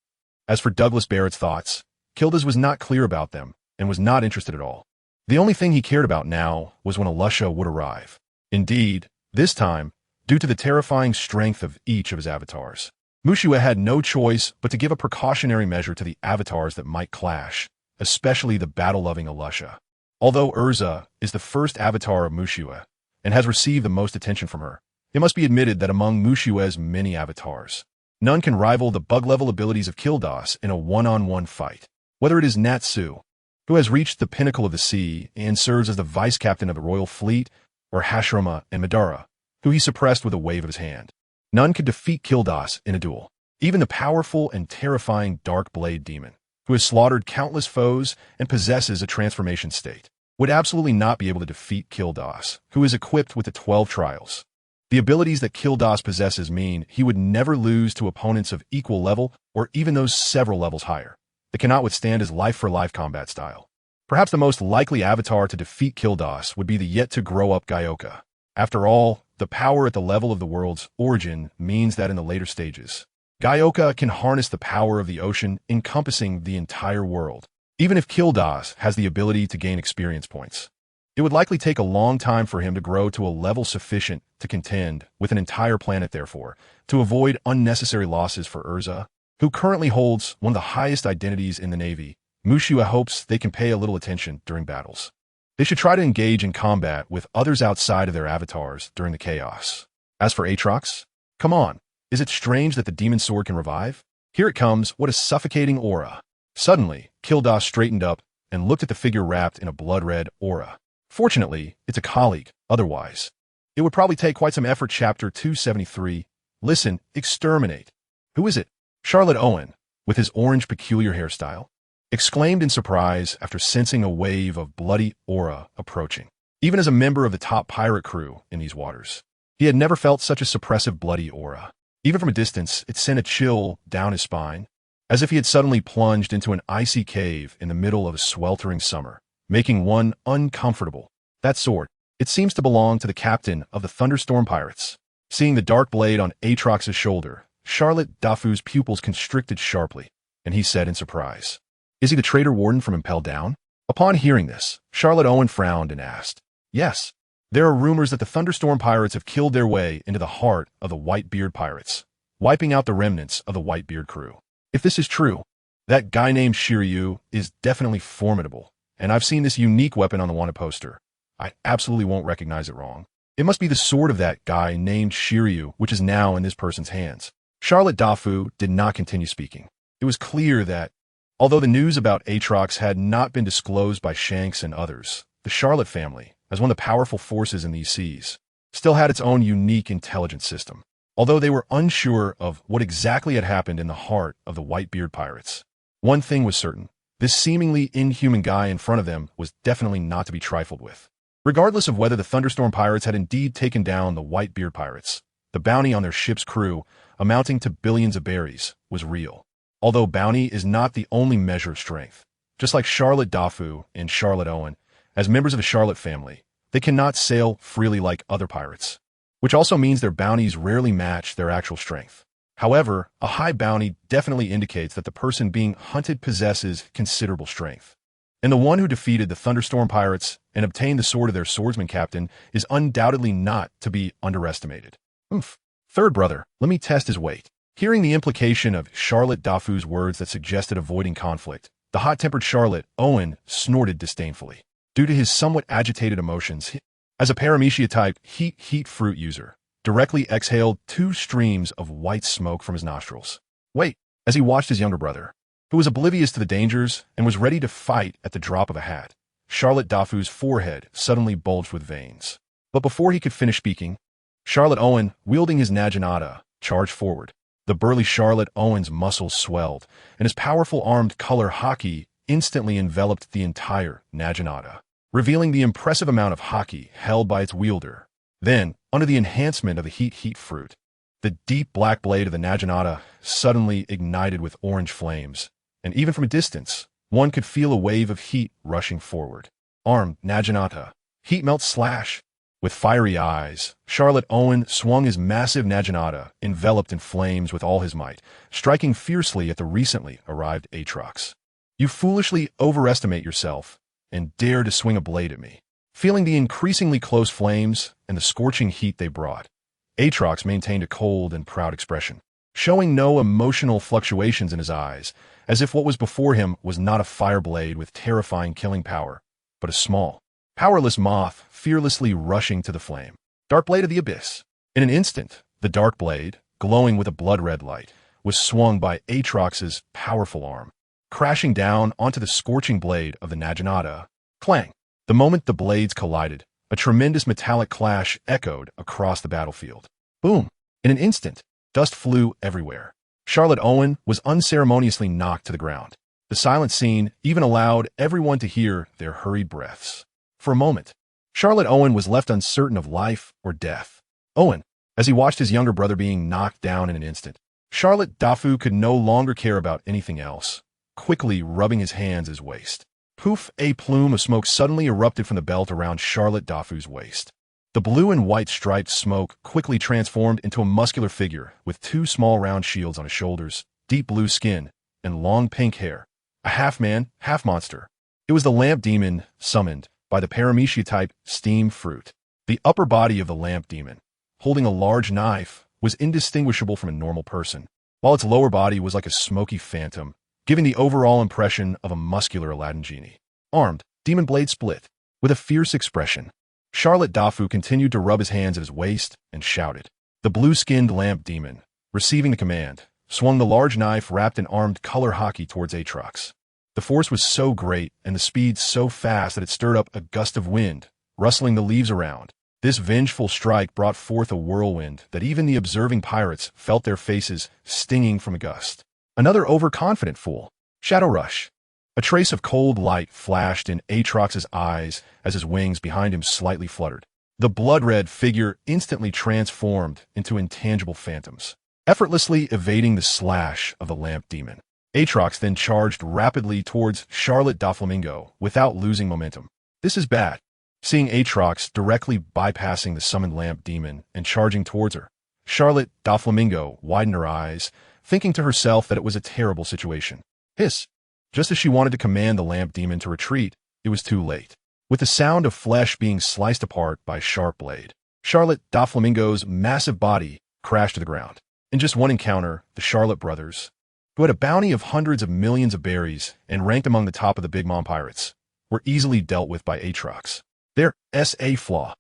As for Douglas Barrett's thoughts, Kildas was not clear about them and was not interested at all. The only thing he cared about now was when Alusha would arrive. Indeed, this time, due to the terrifying strength of each of his avatars, Mushiwa had no choice but to give a precautionary measure to the avatars that might clash, especially the battle-loving Alusha. Although Erza is the first avatar of Mushiwa and has received the most attention from her, it must be admitted that among Mushiwa's many avatars, none can rival the bug-level abilities of Gildarts in a one-on-one fight. Whether it is Natsu, who has reached the pinnacle of the sea and serves as the vice captain of the royal fleet, or Hashirama and Madara, who he suppressed with a wave of his hand. None could defeat Gildarts in a duel. Even the powerful and terrifying Dark Blade Demon, who has slaughtered countless foes and possesses a transformation state, would absolutely not be able to defeat Gildarts, who is equipped with the 12 trials. The abilities that Gildarts possesses mean he would never lose to opponents of equal level or even those several levels higher. They cannot withstand his life-for-life combat style. Perhaps the most likely avatar to defeat Gildarts would be the yet-to-grow-up Gyoka. After all, the power at the level of the world's origin means that in the later stages, Gyoka can harness the power of the ocean encompassing the entire world. Even if Gildarts has the ability to gain experience points, it would likely take a long time for him to grow to a level sufficient to contend with an entire planet. Therefore, to avoid unnecessary losses for Erza, who currently holds one of the highest identities in the Navy, Uchiha hopes they can pay a little attention during battles. They should try to engage in combat with others outside of their avatars during the chaos. As for Aatrox, come on, is it strange that the demon sword can revive? Here it comes, what a suffocating aura. Suddenly, Gildarts straightened up and looked at the figure wrapped in a blood-red aura. Fortunately, it's a colleague, otherwise it would probably take quite some effort. Chapter 273, Listen, Exterminate. Who is it? Charlotte Owen, with his orange peculiar hairstyle, exclaimed in surprise after sensing a wave of bloody aura approaching. Even as a member of the top pirate crew in these waters, he had never felt such a suppressive bloody aura. Even from a distance, it sent a chill down his spine, as if he had suddenly plunged into an icy cave in the middle of a sweltering summer, making one uncomfortable. That sword, it seems to belong to the captain of the Thunderstorm Pirates. Seeing the dark blade on Aatrox's shoulder, Charlotte Dafu's pupils constricted sharply, and he said in surprise, "Is he the traitor warden from Impel Down?" Upon hearing this, Charlotte Owen frowned and asked, "Yes. There are rumors that the Thunderstorm Pirates have killed their way into the heart of the Whitebeard Pirates, wiping out the remnants of the Whitebeard crew. If this is true, that guy named Shiryu is definitely formidable, and I've seen this unique weapon on the wanted poster. I absolutely won't recognize it wrong. It must be the sword of that guy named Shiryu, which is now in this person's hands." Charlotte Dafu did not continue speaking. It was clear that, although the news about Aatrox had not been disclosed by Shanks and others, the Charlotte family, as one of the powerful forces in these seas, still had its own unique intelligence system. Although they were unsure of what exactly had happened in the heart of the Whitebeard Pirates, one thing was certain: this seemingly inhuman guy in front of them was definitely not to be trifled with. Regardless of whether the Thunderstorm Pirates had indeed taken down the Whitebeard Pirates, the bounty on their ship's crew, amounting to billions of berries, was real. Although bounty is not the only measure of strength, just like Charlotte Dafu and Charlotte Owen, as members of the Charlotte family, they cannot sail freely like other pirates, which also means their bounties rarely match their actual strength. However, a high bounty definitely indicates that the person being hunted possesses considerable strength. And the one who defeated the Thunderstorm Pirates and obtained the sword of their swordsman captain is undoubtedly not to be underestimated. Third brother, let me test his weight. Hearing the implication of Charlotte Dafu's words that suggested avoiding conflict, the hot-tempered Charlotte Owen snorted disdainfully. Due to his somewhat agitated emotions, as a paramecia-type heat fruit user, directly exhaled 2 streams of white smoke from his nostrils. Wait, as he watched his younger brother, who was oblivious to the dangers and was ready to fight at the drop of a hat, Charlotte Dafu's forehead suddenly bulged with veins. But before he could finish speaking, Charlotte Owen, wielding his Naginata, charged forward. The burly Charlotte Owen's muscles swelled, and his powerful armed color haki instantly enveloped the entire Naginata, revealing the impressive amount of haki held by its wielder. Then, under the enhancement of the heat fruit, the deep black blade of the Naginata suddenly ignited with orange flames, and even from a distance, one could feel a wave of heat rushing forward. Armed Naginata, heat melt slash. With fiery eyes, Charlotte Owen swung his massive Naginata, enveloped in flames with all his might, striking fiercely at the recently arrived Aatrox. "You foolishly overestimate yourself and dare to swing a blade at me." Feeling the increasingly close flames and the scorching heat they brought, Aatrox maintained a cold and proud expression, showing no emotional fluctuations in his eyes, as if what was before him was not a fire blade with terrifying killing power, but a small, powerless moth fearlessly rushing to the flame. Dark Blade of the Abyss. In an instant, the dark blade, glowing with a blood-red light, was swung by Aatrox's powerful arm, crashing down onto the scorching blade of the Naginata. Clang! The moment the blades collided, a tremendous metallic clash echoed across the battlefield. Boom! In an instant, dust flew everywhere. Charlotte Owen was unceremoniously knocked to the ground. The silent scene even allowed everyone to hear their hurried breaths. For a moment, Charlotte Owen was left uncertain of life or death. Owen, as he watched his younger brother being knocked down in an instant, Charlotte Dafu could no longer care about anything else, quickly rubbing his hands at his waist. Poof! A plume of smoke suddenly erupted from the belt around Charlotte Dafu's waist. The blue and white striped smoke quickly transformed into a muscular figure with two small round shields on his shoulders, deep blue skin, and long pink hair. A half-man, half-monster. It was the lamp demon summoned by the Paramecia-type steam fruit. The upper body of the lamp demon, holding a large knife, was indistinguishable from a normal person, while its lower body was like a smoky phantom, giving the overall impression of a muscular Aladdin genie. Armed, demon blade split. With a fierce expression, Charlotte Dafu continued to rub his hands at his waist and shouted. The blue-skinned lamp demon, receiving the command, swung the large knife wrapped in armed color hockey towards Aatrox. The force was so great and the speed so fast that it stirred up a gust of wind, rustling the leaves around. This vengeful strike brought forth a whirlwind that even the observing pirates felt their faces stinging from a gust. Another overconfident fool. Shadow Rush. A trace of cold light flashed in Aatrox's eyes as his wings behind him slightly fluttered. The blood-red figure instantly transformed into intangible phantoms, effortlessly evading the slash of the lamp demon. Aatrox then charged rapidly towards Charlotte Doflamingo without losing momentum. This is bad. Seeing Aatrox directly bypassing the summoned lamp demon and charging towards her, Charlotte Doflamingo widened her eyes, thinking to herself that it was a terrible situation. Hiss! Just as she wanted to command the lamp demon to retreat, it was too late. With the sound of flesh being sliced apart by a sharp blade, Charlotte Doflamingo's massive body crashed to the ground. In just one encounter, the Charlotte brothers, who had a bounty of hundreds of millions of berries and ranked among the top of the Big Mom pirates, were easily dealt with by Aatrox. Their S.A. flaw.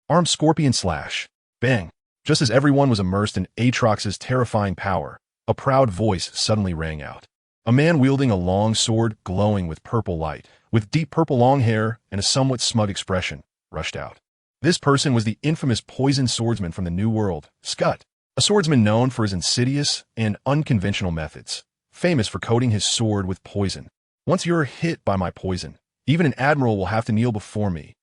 Armed scorpion slash. Bang. Just as everyone was immersed in Aatrox's terrifying power, a proud voice suddenly rang out. A man wielding a long sword glowing with purple light, with deep purple long hair and a somewhat smug expression, rushed out. This person was the infamous poison swordsman from the New World, Scut, a swordsman known for his insidious and unconventional methods, famous for coating his sword with poison. Once you're hit by my poison, even an admiral will have to kneel before me.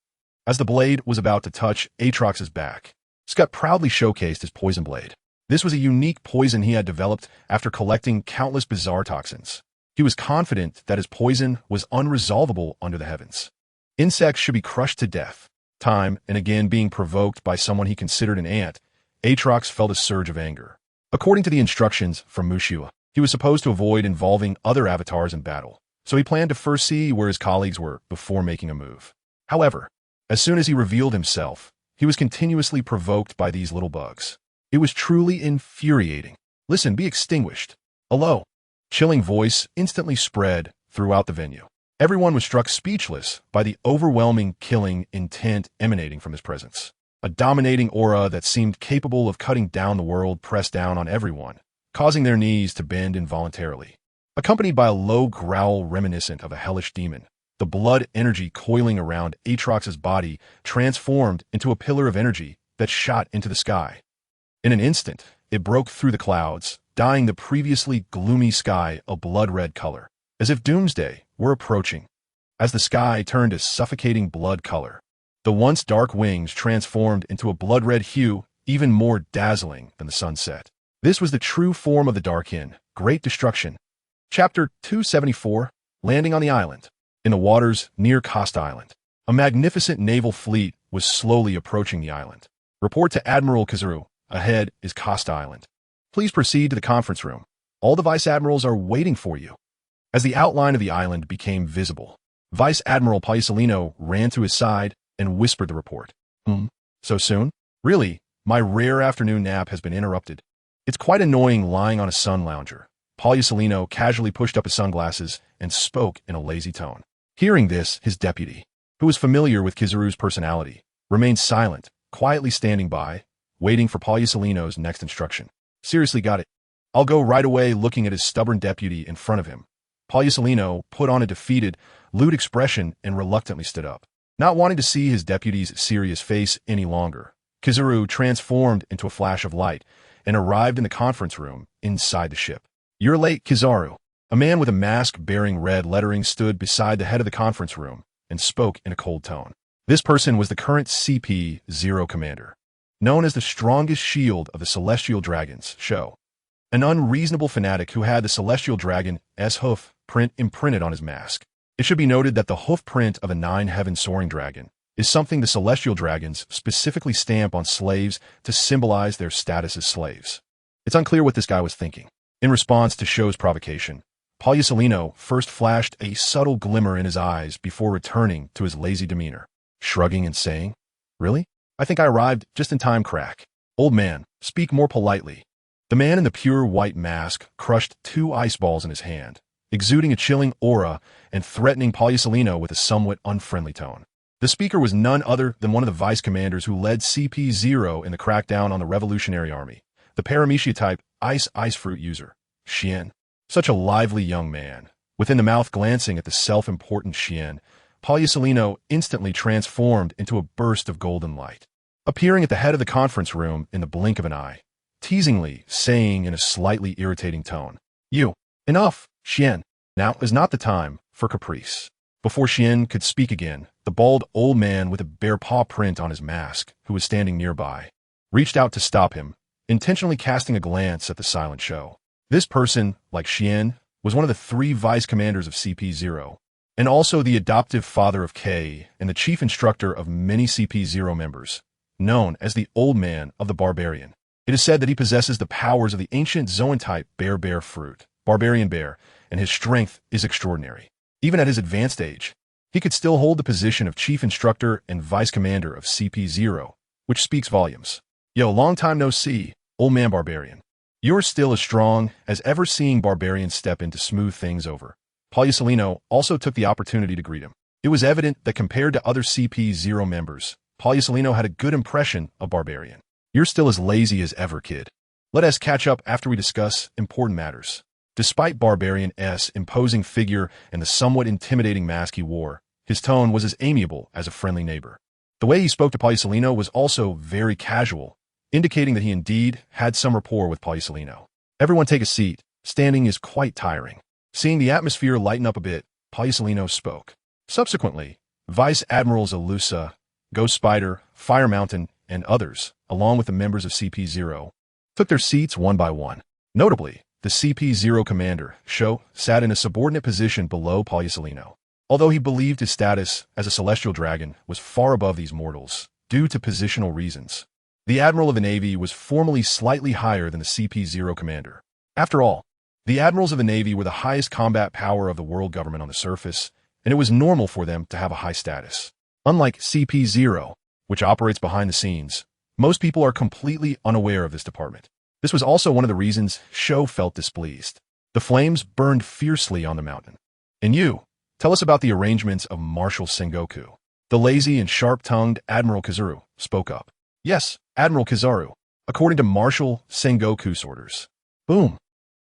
As the blade was about to touch Aatrox's back, Scut proudly showcased his poison blade. This was a unique poison he had developed after collecting countless bizarre toxins. He was confident that his poison was unresolvable under the heavens. Insects should be crushed to death. Time and again being provoked by someone he considered an ant, Aatrox felt a surge of anger. According to the instructions from Mushiwa, he was supposed to avoid involving other avatars in battle, so he planned to first see where his colleagues were before making a move. However, as soon as he revealed himself, he was continuously provoked by these little bugs. It was truly infuriating. Listen, be extinguished. A low, chilling voice instantly spread throughout the venue. Everyone was struck speechless by the overwhelming killing intent emanating from his presence. A dominating aura that seemed capable of cutting down the world pressed down on everyone, causing their knees to bend involuntarily. Accompanied by a low growl reminiscent of a hellish demon, the blood energy coiling around Aatrox's body transformed into a pillar of energy that shot into the sky. In an instant, it broke through the clouds, dyeing the previously gloomy sky a blood-red color, as if doomsday were approaching. As the sky turned a suffocating blood color, the once dark wings transformed into a blood-red hue even more dazzling than the sunset. This was the true form of the Darkin, Great Destruction. Chapter 274, Landing on the Island. In the waters near Costa Island, a magnificent naval fleet was slowly approaching the island. Report to Admiral Kazuru. Ahead is Costa Island. Please proceed to the conference room. All the Vice Admirals are waiting for you. As the outline of the island became visible, Vice Admiral Paisalino ran to his side and whispered the report. So soon? Really, my rare afternoon nap has been interrupted. It's quite annoying lying on a sun lounger. Paisalino casually pushed up his sunglasses and spoke in a lazy tone. Hearing this, his deputy, who was familiar with Kizaru's personality, remained silent, quietly standing by, waiting for Paisalino's next instruction. Seriously, got it. I'll go right away. Looking at his stubborn deputy in front of him, Pagliusolino put on a defeated, lewd expression and reluctantly stood up. Not wanting to see his deputy's serious face any longer, Kizaru transformed into a flash of light and arrived in the conference room inside the ship. "You're late, Kizaru." A man with a mask bearing red lettering stood beside the head of the conference room and spoke in a cold tone. This person was the current CP-0 commander, known as the strongest shield of the Celestial Dragons show. An unreasonable fanatic who had the Celestial Dragon S hoof print imprinted on his mask. It should be noted that the hoof print of a nine-heaven soaring dragon is something the Celestial Dragons specifically stamp on slaves to symbolize their status as slaves. It's unclear what this guy was thinking. In response to Sho's provocation, Pagliusolino first flashed a subtle glimmer in his eyes before returning to his lazy demeanor, shrugging and saying, "Really? I think I arrived just in time, crack. Old man, speak more politely." The man in the pure white mask crushed 2 ice balls in his hand, exuding a chilling aura and threatening Pagliusolino with a somewhat unfriendly tone. The speaker was none other than one of the vice commanders who led CP-0 in the crackdown on the Revolutionary Army, the Paramecia-type ice fruit user, Shien. Such a lively young man. Within the mouth glancing at the self-important Shien, Pagliusolino instantly transformed into a burst of golden light, appearing at the head of the conference room in the blink of an eye, teasingly saying in a slightly irritating tone, "Enough, Shien. Now is not the time for caprice." Before Shien could speak again, the bald old man with a bear paw print on his mask, who was standing nearby, reached out to stop him, intentionally casting a glance at the silent show. This person, like Shien, was one of the 3 vice commanders of CP-0, and also the adoptive father of K and the chief instructor of many CP-0 members, known as the Old Man of the Barbarian. It is said that he possesses the powers of the ancient Zoan-type bear fruit, Barbarian Bear, and his strength is extraordinary. Even at his advanced age, he could still hold the position of chief instructor and vice commander of CP-0, which speaks volumes. Long time no see, old man Barbarian. You're still as strong as ever, seeing Barbarian step in to smooth things over. Pagliusolino also took the opportunity to greet him. It was evident that compared to other CP-0 members, Pagliusolino had a good impression of Barbarian. "You're still as lazy as ever, kid. Let us catch up after we discuss important matters." Despite Barbarian's imposing figure and the somewhat intimidating mask he wore, his tone was as amiable as a friendly neighbor. The way he spoke to Pagliusolino was also very casual, indicating that he indeed had some rapport with Pagliusolino. "Everyone take a seat. Standing is quite tiring." Seeing the atmosphere lighten up a bit, Pagliusolino spoke. Subsequently, Vice Admirals Alusa, Ghost Spider, Fire Mountain, and others, along with the members of CP-0, took their seats one by one. Notably, the CP-0 commander, Sho, sat in a subordinate position below Pagliusolino. Although he believed his status as a celestial dragon was far above these mortals, due to positional reasons, the Admiral of the Navy was formally slightly higher than the CP-0 commander. After all, the Admirals of the Navy were the highest combat power of the world government on the surface, and it was normal for them to have a high status. Unlike CP-0, which operates behind the scenes, most people are completely unaware of this department. This was also one of the reasons Sho felt displeased. The flames burned fiercely on the mountain. "And you, tell us about the arrangements of Marshal Sengoku." The lazy and sharp-tongued Admiral Kizaru spoke up. "Yes, Admiral Kizaru, according to Marshal Sengoku's orders." Boom!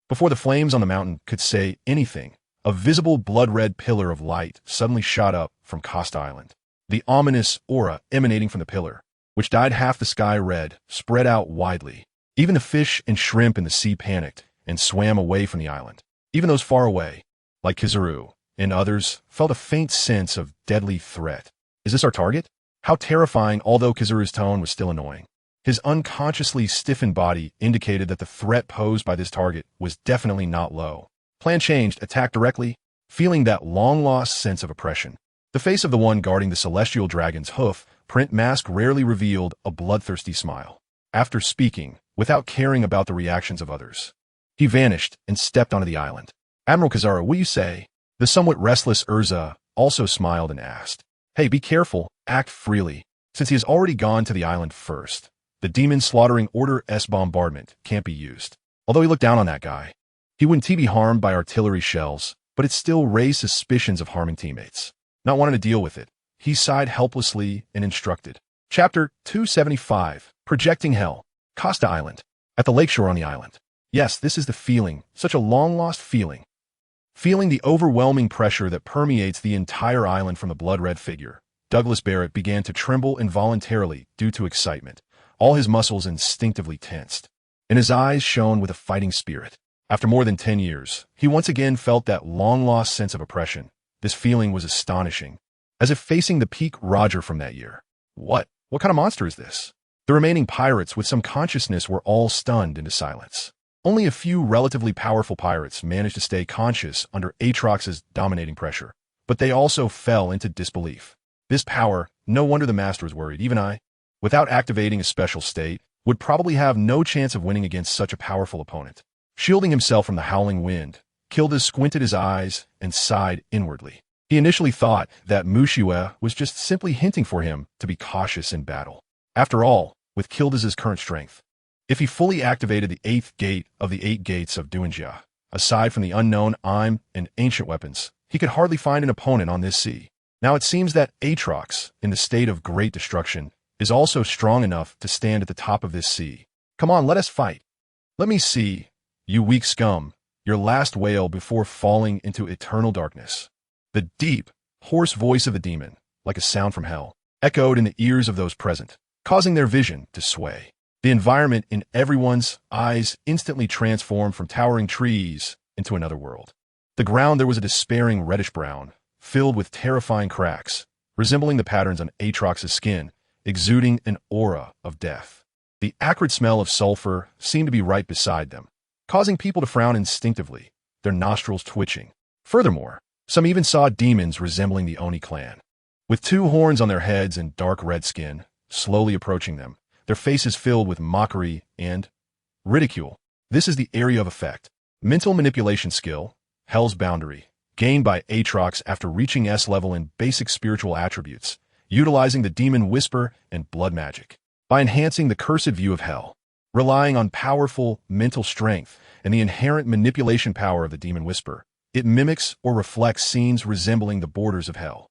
Before the flames on the mountain could say anything, a visible blood-red pillar of light suddenly shot up from Costa Island. The ominous aura emanating from the pillar, which dyed half the sky red, spread out widely. Even the fish and shrimp in the sea panicked and swam away from the island. Even those far away, like Kizaru and others, felt a faint sense of deadly threat. Is this our target? How terrifying, although Kizaru's tone was still annoying. His unconsciously stiffened body indicated that the threat posed by this target was definitely not low. Plan changed, attack directly, feeling that long-lost sense of oppression. The face of the one guarding the celestial dragon's hoof print mask rarely revealed a bloodthirsty smile. After speaking, without caring about the reactions of others, he vanished and stepped onto the island. "Admiral Kizaru, will you say?" The somewhat restless Erza also smiled and asked. "Hey, be careful, act freely. Since he has already gone to the island first, the demon-slaughtering Order S bombardment can't be used." Although he looked down on that guy, he wouldn't be harmed by artillery shells, but it still raised suspicions of harming teammates. Not wanting to deal with it, he sighed helplessly and instructed. Chapter 275, Projecting Hell, Costa Island. At the lakeshore on the island. Yes, this is the feeling, such a long-lost feeling. Feeling the overwhelming pressure that permeates the entire island from the blood-red figure, Douglas Barrett began to tremble involuntarily due to excitement. All his muscles instinctively tensed, and his eyes shone with a fighting spirit. After more than 10 years, he once again felt that long-lost sense of oppression. This feeling was astonishing, as if facing the peak Roger from that year. What kind of monster is this? The remaining pirates with some consciousness were all stunned into silence. Only a few relatively powerful pirates managed to stay conscious under Aatrox's dominating pressure, but they also fell into disbelief. This power, no wonder the master was worried. Even I, without activating a special state, would probably have no chance of winning against such a powerful opponent. Shielding himself from the howling wind, Gildarts squinted his eyes and sighed inwardly. He initially thought that Mushiwa was just simply hinting for him to be cautious in battle. After all, with Gildarts' current strength, if he fully activated the 8th gate of the 8 gates of Duinjia, aside from the unknown Aim and ancient weapons, he could hardly find an opponent on this sea. Now it seems that Aatrox, in the state of great destruction, is also strong enough to stand at the top of this sea. Come on, let us fight. Let me see, you weak scum, your last wail before falling into eternal darkness. The deep, hoarse voice of the demon, like a sound from hell, echoed in the ears of those present, causing their vision to sway. The environment in everyone's eyes instantly transformed from towering trees into another world. The ground there was a despairing reddish-brown, filled with terrifying cracks, resembling the patterns on Aatrox's skin, exuding an aura of death. The acrid smell of sulfur seemed to be right beside them, causing people to frown instinctively, their nostrils twitching. Furthermore, some even saw demons resembling the Oni clan, with 2 horns on their heads and dark red skin, slowly approaching them, their faces filled with mockery and ridicule. This is the area of effect. Mental manipulation skill, Hell's Boundary, gained by Aatrox after reaching S level in basic spiritual attributes, utilizing the demon whisper and blood magic. By enhancing the cursed view of hell, relying on powerful mental strength and the inherent manipulation power of the demon whisper, it mimics or reflects scenes resembling the borders of hell,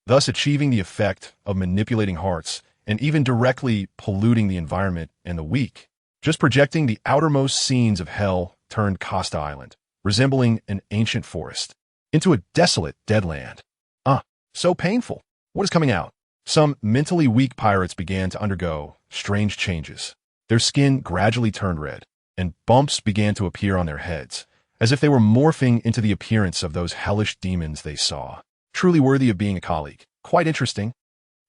thus achieving the effect of manipulating hearts and even directly polluting the environment and the weak. Just projecting the outermost scenes of hell turned Costa Island, resembling an ancient forest, into a desolate dead land. So painful. What is coming out? Some mentally weak pirates began to undergo strange changes. Their skin gradually turned red, and bumps began to appear on their heads, as if they were morphing into the appearance of those hellish demons they saw. Truly worthy of being a colleague. Quite interesting.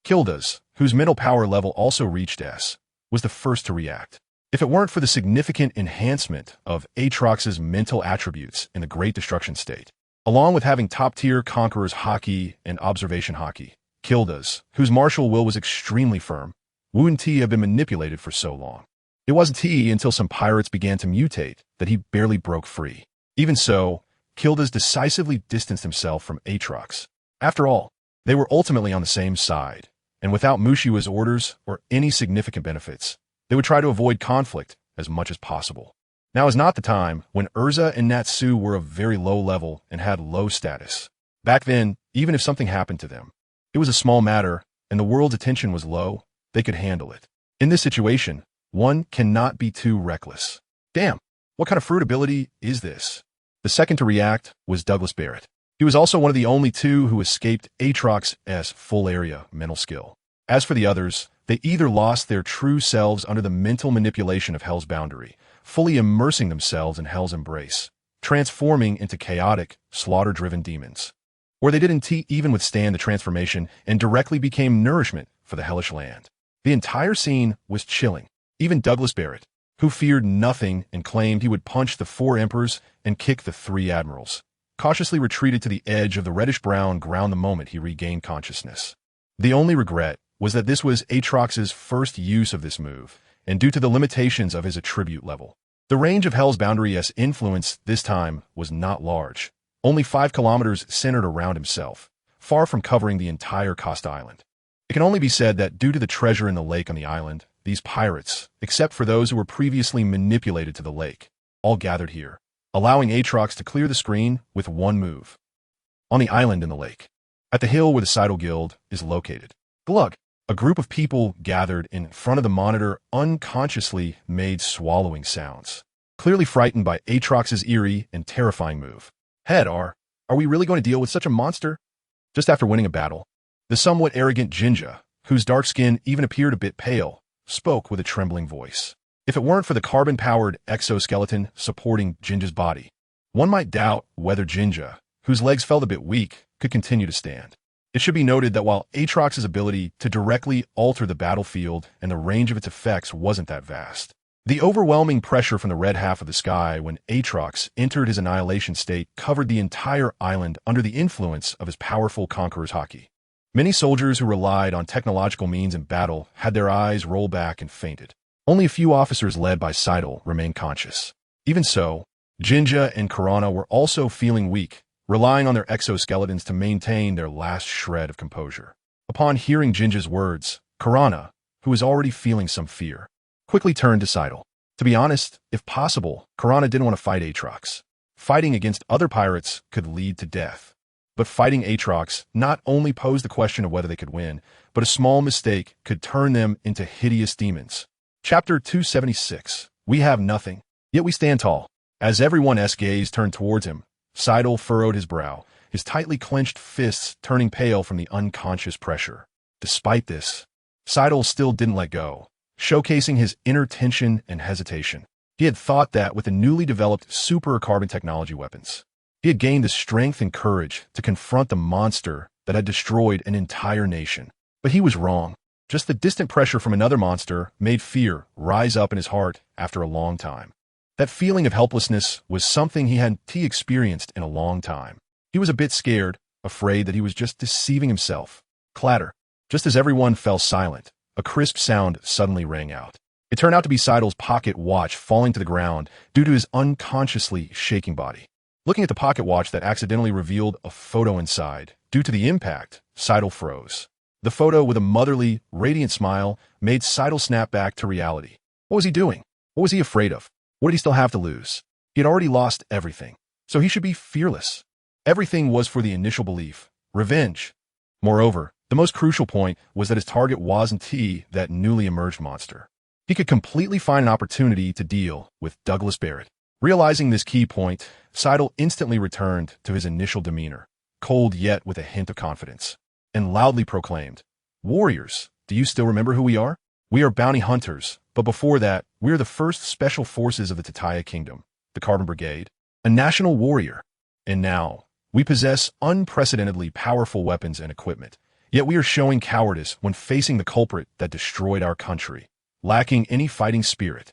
Gildarts, whose mental power level also reached S, was the first to react. If it weren't for the significant enhancement of Aatrox's mental attributes in the Great Destruction state, along with having top-tier Conqueror's Haki and Observation Haki, Gildarts, whose martial will was extremely firm, wouldn't he have been manipulated for so long? It wasn't he until some pirates began to mutate that he barely broke free. Even so, Gildarts decisively distanced himself from Aatrox. After all, they were ultimately on the same side, and without Mushiwa's orders or any significant benefits, they would try to avoid conflict as much as possible. Now is not the time when Erza and Natsu were of very low level and had low status. Back then, even if something happened to them, it was a small matter and the world's attention was low, they could handle it. In this situation, one cannot be too reckless. Damn, what kind of fruit ability is this? The second to react was Douglas Barrett. He was also one of the only 2 who escaped Aatrox's full area mental skill. As for the others, they either lost their true selves under the mental manipulation of Hell's Boundary, fully immersing themselves in Hell's embrace, transforming into chaotic, slaughter-driven demons, or they didn't even withstand the transformation and directly became nourishment for the hellish land. The entire scene was chilling. Even Douglas Barrett, who feared nothing and claimed he would punch the 4 emperors and kick the 3 admirals, cautiously retreated to the edge of the reddish-brown ground the moment he regained consciousness. The only regret was that this was Aatrox's first use of this move, and due to the limitations of his attribute level. The range of Hell's Boundary's influence this time was not large, only 5 kilometers centered around himself, far from covering the entire Costa Island. It can only be said that due to the treasure in the lake on the island, these pirates, except for those who were previously manipulated to the lake, all gathered here, allowing Aatrox to clear the screen with one move. On the island in the lake, at the hill where the Seidel Guild is located, glug, a group of people gathered in front of the monitor unconsciously made swallowing sounds, clearly frightened by Aatrox's eerie and terrifying move. Are we really going to deal with such a monster? Just after winning a battle, the somewhat arrogant Jinja, whose dark skin even appeared a bit pale, spoke with a trembling voice. If it weren't for the carbon-powered exoskeleton supporting Jinja's body, one might doubt whether Jinja, whose legs felt a bit weak, could continue to stand. It should be noted that while Aatrox's ability to directly alter the battlefield and the range of its effects wasn't that vast, the overwhelming pressure from the red half of the sky when Aatrox entered his annihilation state covered the entire island under the influence of his powerful conqueror's haki. Many soldiers who relied on technological means in battle had their eyes roll back and fainted. Only a few officers led by Seidel remained conscious. Even so, Jinja and Kurana were also feeling weak, relying on their exoskeletons to maintain their last shred of composure. Upon hearing Jinja's words, Kurana, who was already feeling some fear, quickly turned to Seidel. To be honest, if possible, Kurana didn't want to fight Aatrox. Fighting against other pirates could lead to death. But fighting Aatrox not only posed the question of whether they could win, but a small mistake could turn them into hideous demons. Chapter 276. We have nothing, yet we stand tall. As everyone's gaze turned towards him, Seidel furrowed his brow, his tightly clenched fists turning pale from the unconscious pressure. Despite this, Seidel still didn't let go, showcasing his inner tension and hesitation. He had thought that with the newly developed super carbon technology weapons, he had gained the strength and courage to confront the monster that had destroyed an entire nation. But he was wrong. Just the distant pressure from another monster made fear rise up in his heart after a long time. That feeling of helplessness was something he hadn't experienced in a long time. He was a bit scared, afraid that he was just deceiving himself. Clatter. Just as everyone fell silent, a crisp sound suddenly rang out. It turned out to be Seidel's pocket watch falling to the ground due to his unconsciously shaking body. Looking at the pocket watch that accidentally revealed a photo inside, due to the impact, Seidel froze. The photo, with a motherly, radiant smile, made Seidel snap back to reality. What was he doing? What was he afraid of? What did he still have to lose? He had already lost everything, so he should be fearless. Everything was for the initial belief, revenge. Moreover, the most crucial point was that his target wasn't that newly emerged monster. He could completely find an opportunity to deal with Douglas Barrett. Realizing this key point, Seidel instantly returned to his initial demeanor, cold yet with a hint of confidence, and loudly proclaimed, "Warriors, do you still remember who we are? We are bounty hunters, but before that, we are the first special forces of the Tataya Kingdom, the Carbon Brigade, a national warrior. And now, we possess unprecedentedly powerful weapons and equipment, yet we are showing cowardice when facing the culprit that destroyed our country, lacking any fighting spirit.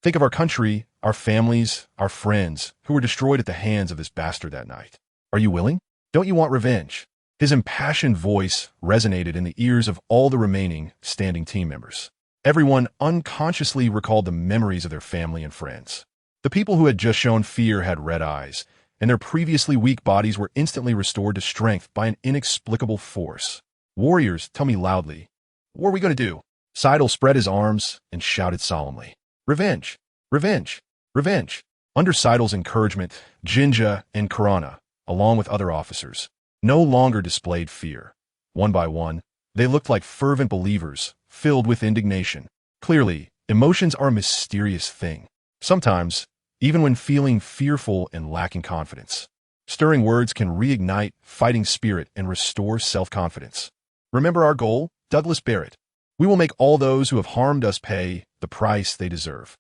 Think of our country, our families, our friends, who were destroyed at the hands of this bastard that night. Are you willing? Don't you want revenge?" His impassioned voice resonated in the ears of all the remaining standing team members. Everyone unconsciously recalled the memories of their family and friends. The people who had just shown fear had red eyes, and their previously weak bodies were instantly restored to strength by an inexplicable force. "Warriors, tell me loudly, what are we going to do?" Seidel spread his arms and shouted solemnly, "Revenge! Revenge! Revenge!" Under Seidel's encouragement, Jinja and Kurana, along with other officers, no longer displayed fear. One by one, they looked like fervent believers, filled with indignation. Clearly, emotions are a mysterious thing. Sometimes, even when feeling fearful and lacking confidence, stirring words can reignite fighting spirit and restore self-confidence. Remember our goal, Douglas Barrett. We will make all those who have harmed us pay the price they deserve.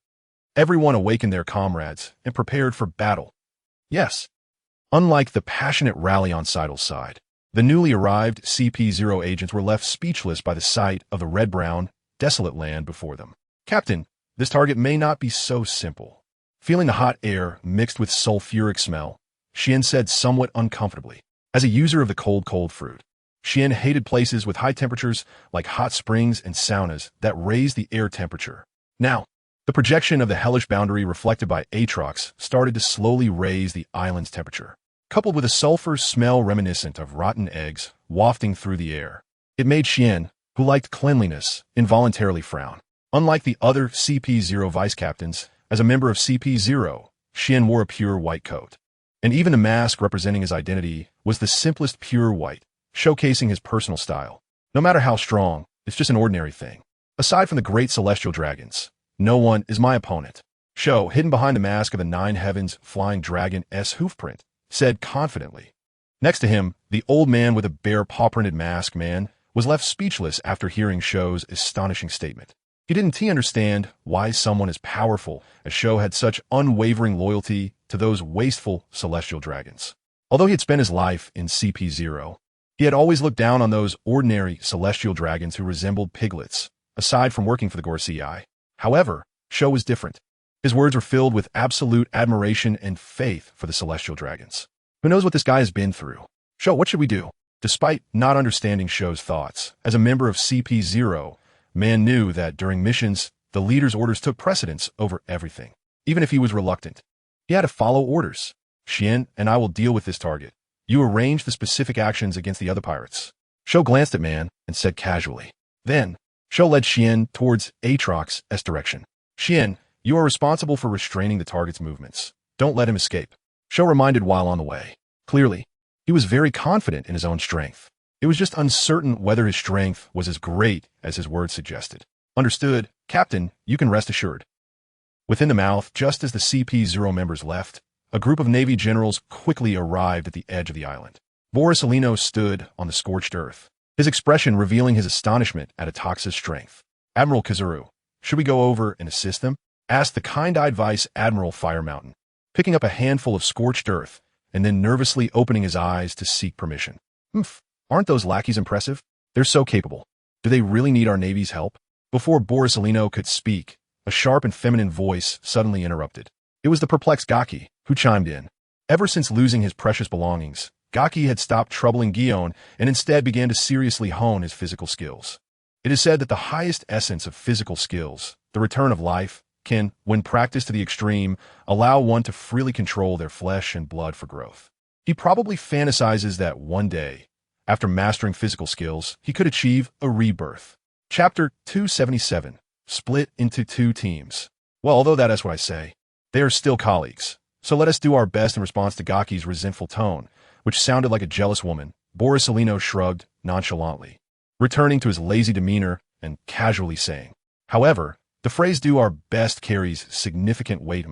Everyone awakened their comrades and prepared for battle. Yes. Unlike the passionate rally on Seidel's side, the newly arrived CP0 agents were left speechless by the sight of the red-brown, desolate land before them. "Captain, this target may not be so simple." Feeling the hot air mixed with sulfuric smell, Xian said somewhat uncomfortably. As a user of the cold fruit, Xian hated places with high temperatures like hot springs and saunas that raise the air temperature. Now, the projection of the hellish boundary reflected by Aatrox started to slowly raise the island's temperature, coupled with a sulfur smell reminiscent of rotten eggs wafting through the air. It made Xian, who liked cleanliness, involuntarily frown. Unlike the other CP0 vice captains, as a member of CP0, Xian wore a pure white coat. And even the mask representing his identity was the simplest pure white, showcasing his personal style. No matter how strong, it's just an ordinary thing. Aside from the great celestial dragons, no one is my opponent. Hidden behind the mask of the Nine Heavens flying dragon's hoofprint, said confidently. Next to him, the old man with a bare paw-printed mask man was left speechless after hearing Sho's astonishing statement. He didn't understand why someone as powerful as Sho had such unwavering loyalty to those wasteful celestial dragons. Although he had spent his life in CP0, he had always looked down on those ordinary celestial dragons who resembled piglets, aside from working for the Gorosei. However, Sho was different. His words were filled with absolute admiration and faith for the celestial dragons. Who knows what this guy has been through? Sho, what should we do? Despite not understanding Sho's thoughts, as a member of CP0, man knew that during missions, the leader's orders took precedence over everything. Even if he was reluctant, he had to follow orders. Shien and I will deal with this target. You arrange the specific actions against the other pirates. Sho glanced at man and said casually. Then, Sho led Shien towards Aatrox's direction. Shien, you are responsible for restraining the target's movements. Don't let him escape. Sho reminded while on the way. Clearly, he was very confident in his own strength. It was just uncertain whether his strength was as great as his words suggested. Understood, Captain, you can rest assured. Within the mouth, just as the CP0 members left, a group of Navy generals quickly arrived at the edge of the island. Borsalino stood on the scorched earth, his expression revealing his astonishment at Ataxa's strength. Admiral Kazuru, should we go over and assist them? Asked the kind-eyed Vice Admiral Fire Mountain, picking up a handful of scorched earth and then nervously opening his eyes to seek permission. Aren't those lackeys impressive? They're so capable. Do they really need our Navy's help? Before Borsalino could speak, a sharp and feminine voice suddenly interrupted. It was the perplexed Gaki, who chimed in. Ever since losing his precious belongings, Gaki had stopped troubling Gion and instead began to seriously hone his physical skills. It is said that the highest essence of physical skills, the return of life, can, when practiced to the extreme, allow one to freely control their flesh and blood for growth. He probably fantasizes that one day, after mastering physical skills, he could achieve a rebirth. Chapter 277, Split into Two Teams. Well, although that is what I say, they are still colleagues, so let us do our best in response to Gaki's resentful tone, which sounded like a jealous woman. Borsalino shrugged nonchalantly, returning to his lazy demeanor and casually saying, however, the phrase do our best carries significant weight.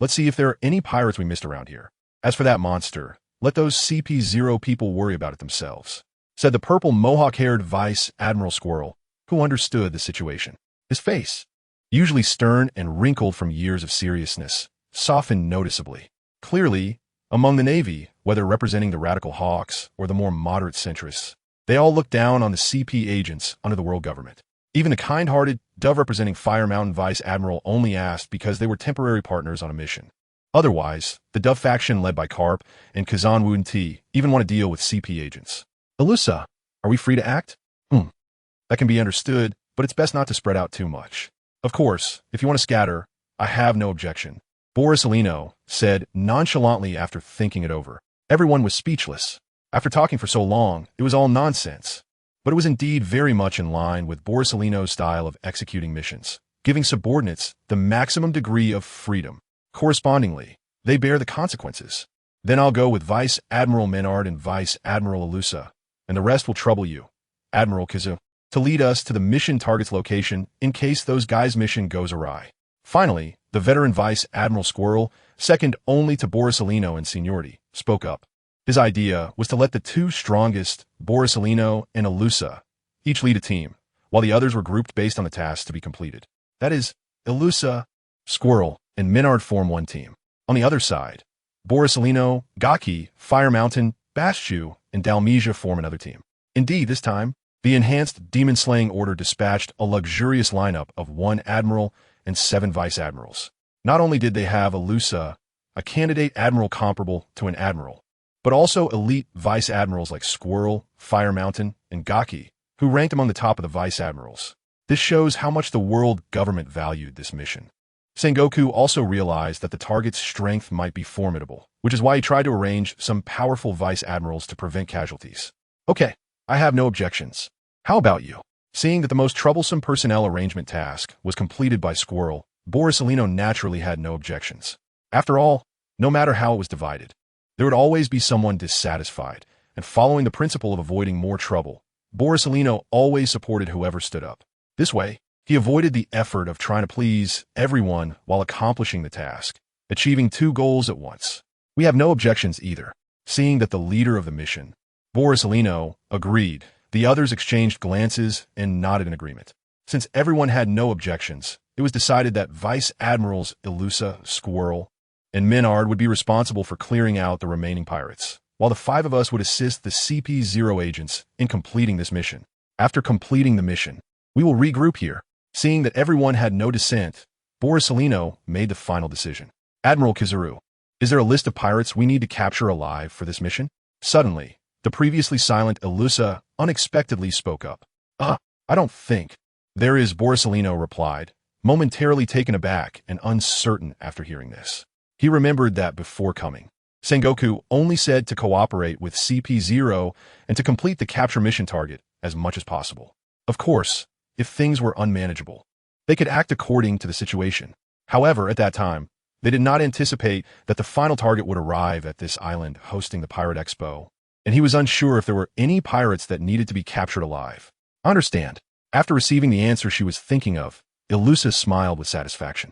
Let's see if there are any pirates we missed around here. As for that monster, let those CP0 people worry about it themselves, said the purple mohawk-haired Vice Admiral Squirrel, who understood the situation. His face, usually stern and wrinkled from years of seriousness, softened noticeably. Clearly, among the Navy, whether representing the radical hawks or the more moderate centrists, they all looked down on the CP agents under the world government. Even the kind-hearted, Dove-representing Fire Mountain Vice Admiral only asked because they were temporary partners on a mission. Otherwise, the Dove faction led by Karp and Kazan Wun-Ti even want to deal with CP agents. Alusa, are we free to act? That can be understood, but it's best not to spread out too much. Of course, if you want to scatter, I have no objection. Borsalino said nonchalantly after thinking it over. Everyone was speechless. After talking for so long, it was all nonsense. But it was indeed very much in line with Borsalino's style of executing missions, giving subordinates the maximum degree of freedom. Correspondingly, they bear the consequences. Then I'll go with Vice Admiral Menard and Vice Admiral Alusa, and the rest will trouble you, Admiral Kizu, to lead us to the mission target's location in case those guys' mission goes awry. Finally, the veteran Vice Admiral Squirrel, second only to Borsalino in seniority, spoke up. His idea was to let the two strongest, Borsalino and Alusa, each lead a team, while the others were grouped based on the tasks to be completed. That is, Alusa, Squirrel, and Menard form one team. On the other side, Borsalino, Gaki, Fire Mountain, Bastiu, and Dalmesia form another team. Indeed, this time, the enhanced demon-slaying order dispatched a luxurious lineup of 1 admiral and 7 vice admirals. Not only did they have Alusa, a candidate admiral comparable to an admiral, but also elite vice admirals like Squirrel, Fire Mountain, and Gaki, who ranked among the top of the vice admirals. This shows how much the world government valued this mission. Sengoku also realized that the target's strength might be formidable, which is why he tried to arrange some powerful vice admirals to prevent casualties. Okay, I have no objections. How about you? Seeing that the most troublesome personnel arrangement task was completed by Squirrel, Borsalino naturally had no objections. After all, no matter how it was divided, there would always be someone dissatisfied, and following the principle of avoiding more trouble, Borsalino always supported whoever stood up. This way, he avoided the effort of trying to please everyone while accomplishing the task, achieving 2 goals at once. We have no objections either. Seeing that the leader of the mission, Borsalino, agreed, the others exchanged glances and nodded in agreement. Since everyone had no objections, it was decided that Vice Admirals Ilusa, Squirrel, and Minard would be responsible for clearing out the remaining pirates, while the 5 of us would assist the CP0 agents in completing this mission. After completing the mission, we will regroup here. Seeing that everyone had no dissent, Borsalino made the final decision. Admiral Kizaru, is there a list of pirates we need to capture alive for this mission? Suddenly, the previously silent Ilusa unexpectedly spoke up. I don't think. There is, Borsalino replied, momentarily taken aback and uncertain after hearing this. He remembered that before coming, Sengoku only said to cooperate with CP0 and to complete the capture mission target as much as possible. Of course, if things were unmanageable, they could act according to the situation. However, at that time, they did not anticipate that the final target would arrive at this island hosting the Pirate Expo, and he was unsure if there were any pirates that needed to be captured alive. Understand. After receiving the answer she was thinking of, Ilusa smiled with satisfaction.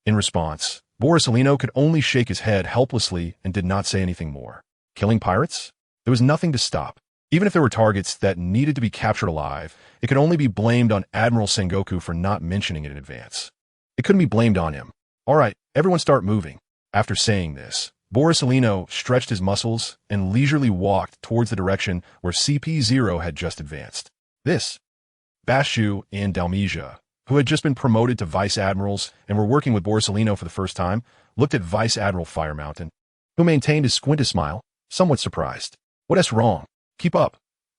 In response, Borsalino could only shake his head helplessly and did not say anything more. Killing pirates? There was nothing to stop. Even if there were targets that needed to be captured alive, it could only be blamed on Admiral Sengoku for not mentioning it in advance. It couldn't be blamed on him. All right, everyone start moving. After saying this, Borsalino stretched his muscles and leisurely walked towards the direction where CP0 had just advanced. Bashu and Dalmesia, who had just been promoted to Vice Admirals and were working with Borsalino for the first time, looked at Vice Admiral Fire Mountain, who maintained his squinted smile, somewhat surprised. What's wrong? Keep up.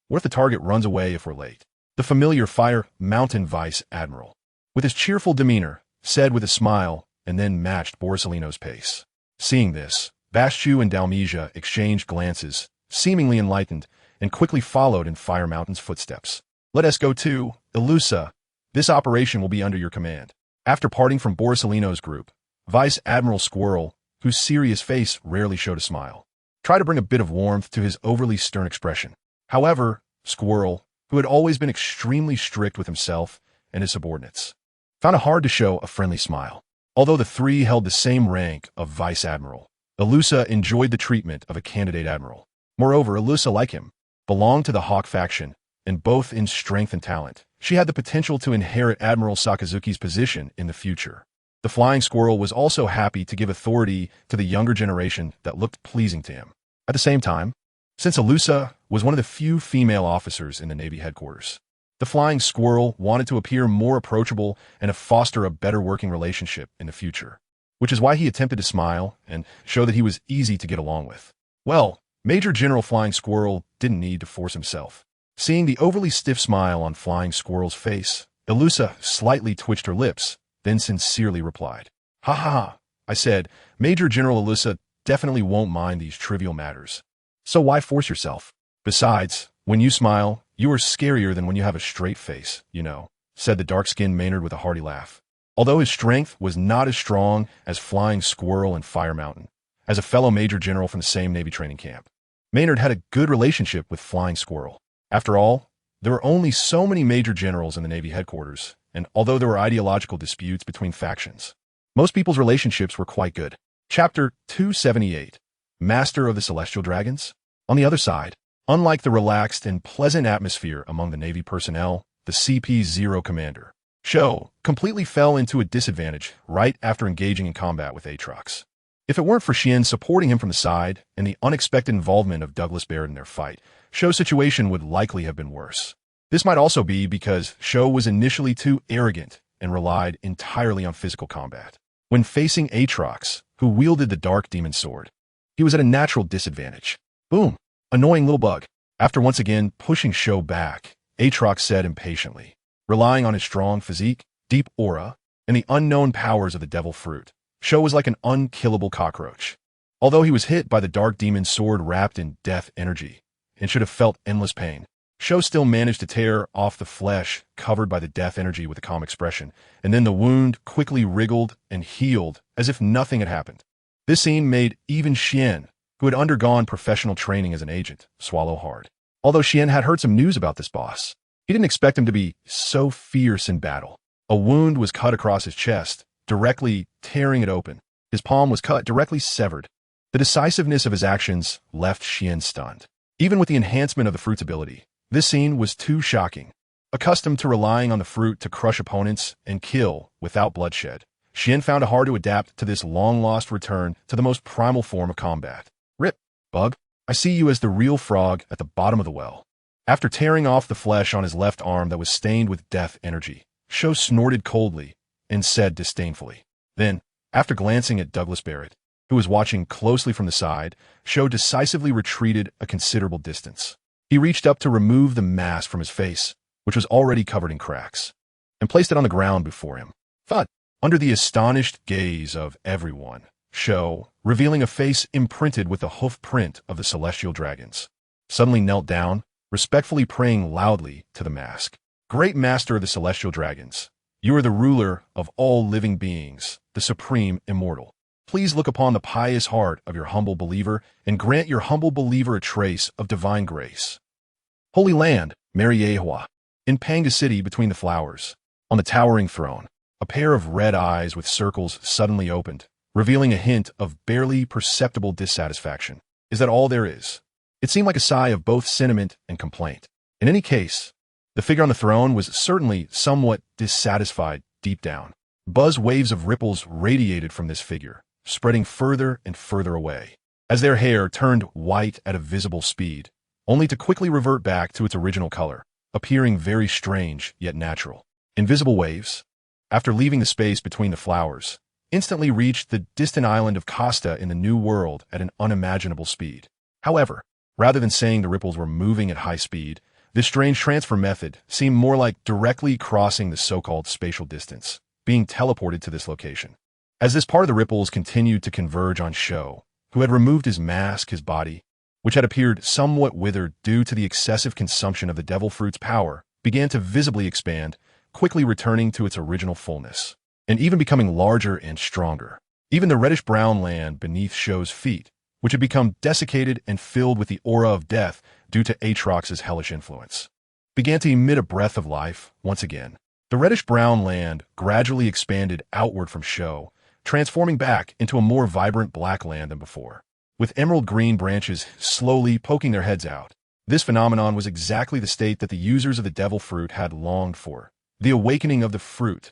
What if the target runs away if we're late? The familiar Fire Mountain Vice Admiral, with his cheerful demeanor, said with a smile and then matched Borsalino's pace. Seeing this, Bashu and Dalmesia exchanged glances, seemingly enlightened, and quickly followed in Fire Mountain's footsteps. Let us go too, Ilusa. This operation will be under your command. After parting from Borsalino's group, Vice Admiral Squirrel, whose serious face rarely showed a smile, tried to bring a bit of warmth to his overly stern expression. However, Squirrel, who had always been extremely strict with himself and his subordinates, found it hard to show a friendly smile. Although the 3 held the same rank of Vice Admiral, Ilusa enjoyed the treatment of a candidate admiral. Moreover, Ilusa, like him, belonged to the Hawk faction, and both in strength and talent, she had the potential to inherit Admiral Sakazuki's position in the future. The Flying Squirrel was also happy to give authority to the younger generation that looked pleasing to him. At the same time, since Ilusa was one of the few female officers in the Navy headquarters, the Flying Squirrel wanted to appear more approachable and to foster a better working relationship in the future, which is why he attempted to smile and show that he was easy to get along with. Well, Major General Flying Squirrel didn't need to force himself. Seeing the overly stiff smile on Flying Squirrel's face, Ilusa slightly twitched her lips, then sincerely replied, "Ha ha ha," I said, "Major General Ilusa definitely won't mind these trivial matters. So why force yourself? Besides, when you smile, you are scarier than when you have a straight face, you know," said the dark-skinned Maynard with a hearty laugh. Although his strength was not as strong as Flying Squirrel and Fire Mountain, as a fellow Major General from the same Navy training camp, Maynard had a good relationship with Flying Squirrel. After all, there were only so many Major Generals in the Navy headquarters, and although there were ideological disputes between factions, most people's relationships were quite good. Chapter 278, Master of the Celestial Dragons? On the other side, unlike the relaxed and pleasant atmosphere among the Navy personnel, the CP0 commander, Sho, completely fell into a disadvantage right after engaging in combat with Aatrox. If it weren't for Shien supporting him from the side and the unexpected involvement of Douglas Baird in their fight, Sho's situation would likely have been worse. This might also be because Sho was initially too arrogant and relied entirely on physical combat. When facing Aatrox, who wielded the Dark Demon Sword, he was at a natural disadvantage. Boom! Annoying little bug. After once again pushing Sho back, Aatrox said impatiently, relying on his strong physique, deep aura, and the unknown powers of the Devil Fruit, Sho was like an unkillable cockroach. Although he was hit by the Dark Demon Sword wrapped in death energy, and should have felt endless pain, Sho still managed to tear off the flesh covered by the death energy with a calm expression, and then the wound quickly wriggled and healed as if nothing had happened. This scene made even Shien, who had undergone professional training as an agent, swallow hard. Although Shien had heard some news about this boss, he didn't expect him to be so fierce in battle. A wound was cut across his chest, directly tearing it open. His palm was cut, directly severed. The decisiveness of his actions left Xian stunned. Even with the enhancement of the fruit's ability, this scene was too shocking. Accustomed to relying on the fruit to crush opponents and kill without bloodshed, Xian found it hard to adapt to this long-lost return to the most primal form of combat. Rip, Bug, I see you as the real frog at the bottom of the well. After tearing off the flesh on his left arm that was stained with death energy, Sho snorted coldly and said disdainfully. Then, after glancing at Douglas Barrett, who was watching closely from the side, Sho decisively retreated a considerable distance. He reached up to remove the mask from his face, which was already covered in cracks, and placed it on the ground before him. Thud! Under the astonished gaze of everyone, Sho, revealing a face imprinted with the hoof print of the celestial dragons, suddenly knelt down, respectfully praying loudly to the mask. Great master of the celestial dragons, you are the ruler of all living beings, the supreme immortal. Please look upon the pious heart of your humble believer and grant your humble believer a trace of divine grace. Holy Land, Mariehua. In Panga City between the flowers, on the towering throne, a pair of red eyes with circles suddenly opened, revealing a hint of barely perceptible dissatisfaction. Is that all there is? It seemed like a sigh of both sentiment and complaint. In any case, the figure on the throne was certainly somewhat dissatisfied deep down. Buzz waves of ripples radiated from this figure, spreading further and further away, as their hair turned white at a visible speed, only to quickly revert back to its original color, appearing very strange yet natural. Invisible waves, after leaving the space between the flowers, instantly reached the distant island of Costa in the New World at an unimaginable speed. However, rather than saying the ripples were moving at high speed, this strange transfer method seemed more like directly crossing the so-called spatial distance, being teleported to this location. As this part of the ripples continued to converge on Sho, who had removed his mask, his body, which had appeared somewhat withered due to the excessive consumption of the devil fruit's power, began to visibly expand, quickly returning to its original fullness, and even becoming larger and stronger. Even the reddish-brown land beneath Sho's feet, which had become desiccated and filled with the aura of death due to Aatrox's hellish influence, began to emit a breath of life once again. The reddish-brown land gradually expanded outward from Sho, transforming back into a more vibrant black land than before, with emerald-green branches slowly poking their heads out. This phenomenon was exactly the state that the users of the devil fruit had longed for, the awakening of the fruit.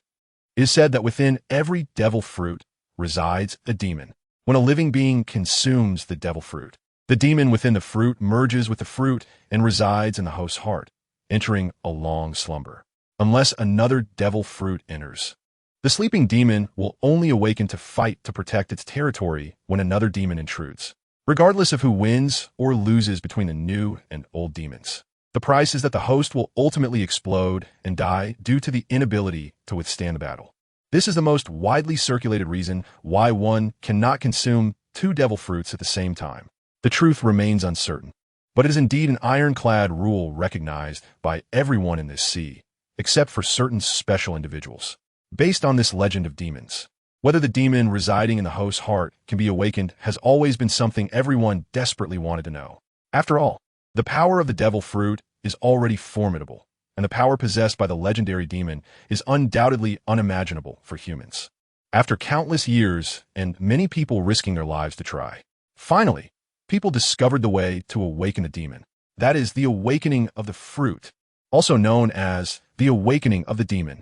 It is said that within every devil fruit resides a demon. When a living being consumes the devil fruit, the demon within the fruit merges with the fruit and resides in the host's heart, entering a long slumber. Unless another devil fruit enters, the sleeping demon will only awaken to fight to protect its territory when another demon intrudes, regardless of who wins or loses between the new and old demons. The price is that the host will ultimately explode and die due to the inability to withstand the battle. This is the most widely circulated reason why one cannot consume two devil fruits at the same time. The truth remains uncertain, but it is indeed an ironclad rule recognized by everyone in this sea, except for certain special individuals. Based on this legend of demons, whether the demon residing in the host's heart can be awakened has always been something everyone desperately wanted to know. After all, the power of the devil fruit is already formidable, and the power possessed by the legendary demon is undoubtedly unimaginable for humans. After countless years and many people risking their lives to try, finally, people discovered the way to awaken the demon. That is the awakening of the fruit, also known as the awakening of the demon,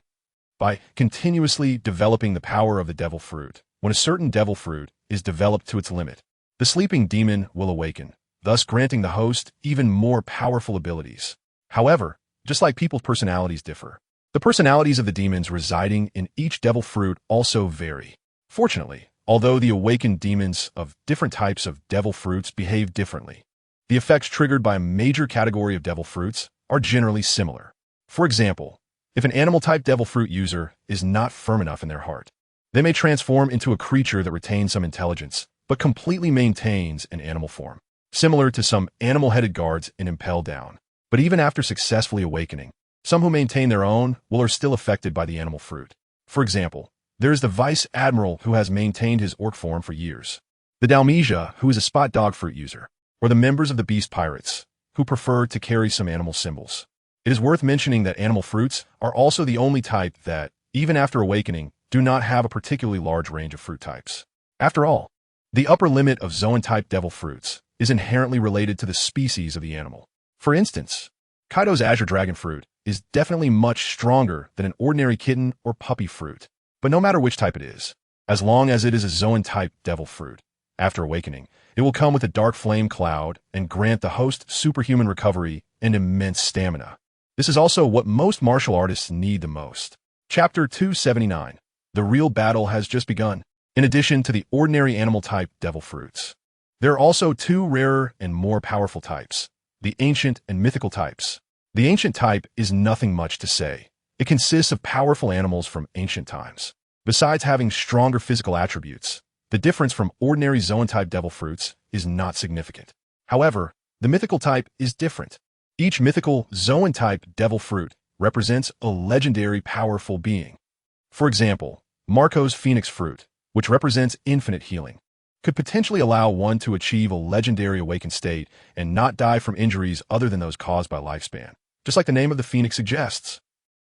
by continuously developing the power of the devil fruit. When a certain devil fruit is developed to its limit, the sleeping demon will awaken, thus granting the host even more powerful abilities. However, just like people's personalities differ, the personalities of the demons residing in each devil fruit also vary. Fortunately, although the awakened demons of different types of devil fruits behave differently, the effects triggered by a major category of devil fruits are generally similar. For example, if an animal-type devil fruit user is not firm enough in their heart, they may transform into a creature that retains some intelligence, but completely maintains an animal form, similar to some animal-headed guards in Impel Down. But even after successfully awakening, some who maintain their own will are still affected by the animal fruit. For example, there is the Vice Admiral who has maintained his orc form for years, the Dalmesia who is a spot dog fruit user, or the members of the Beast Pirates, who prefer to carry some animal symbols. It is worth mentioning that animal fruits are also the only type that, even after awakening, do not have a particularly large range of fruit types. After all, The upper limit of Zoan-type devil fruits is inherently related to the species of the animal. For instance, Kaido's Azure Dragon fruit is definitely much stronger than an ordinary kitten or puppy fruit. But no matter which type it is, as long as it is a Zoan-type devil fruit, after awakening, it will come with a dark flame cloud and grant the host superhuman recovery and immense stamina. This is also what most martial artists need the most. Chapter 279. The real battle has just begun. In addition to the ordinary animal-type devil fruits, there are also two rarer and more powerful types, the ancient and mythical types. The ancient type is nothing much to say. It consists of powerful animals from ancient times. Besides having stronger physical attributes, the difference from ordinary Zoan-type devil fruits is not significant. However, the mythical type is different. Each mythical Zoan-type devil fruit represents a legendary powerful being. For example, Marco's Phoenix fruit, which represents infinite healing, could potentially allow one to achieve a legendary awakened state and not die from injuries other than those caused by lifespan, just like the name of the phoenix suggests.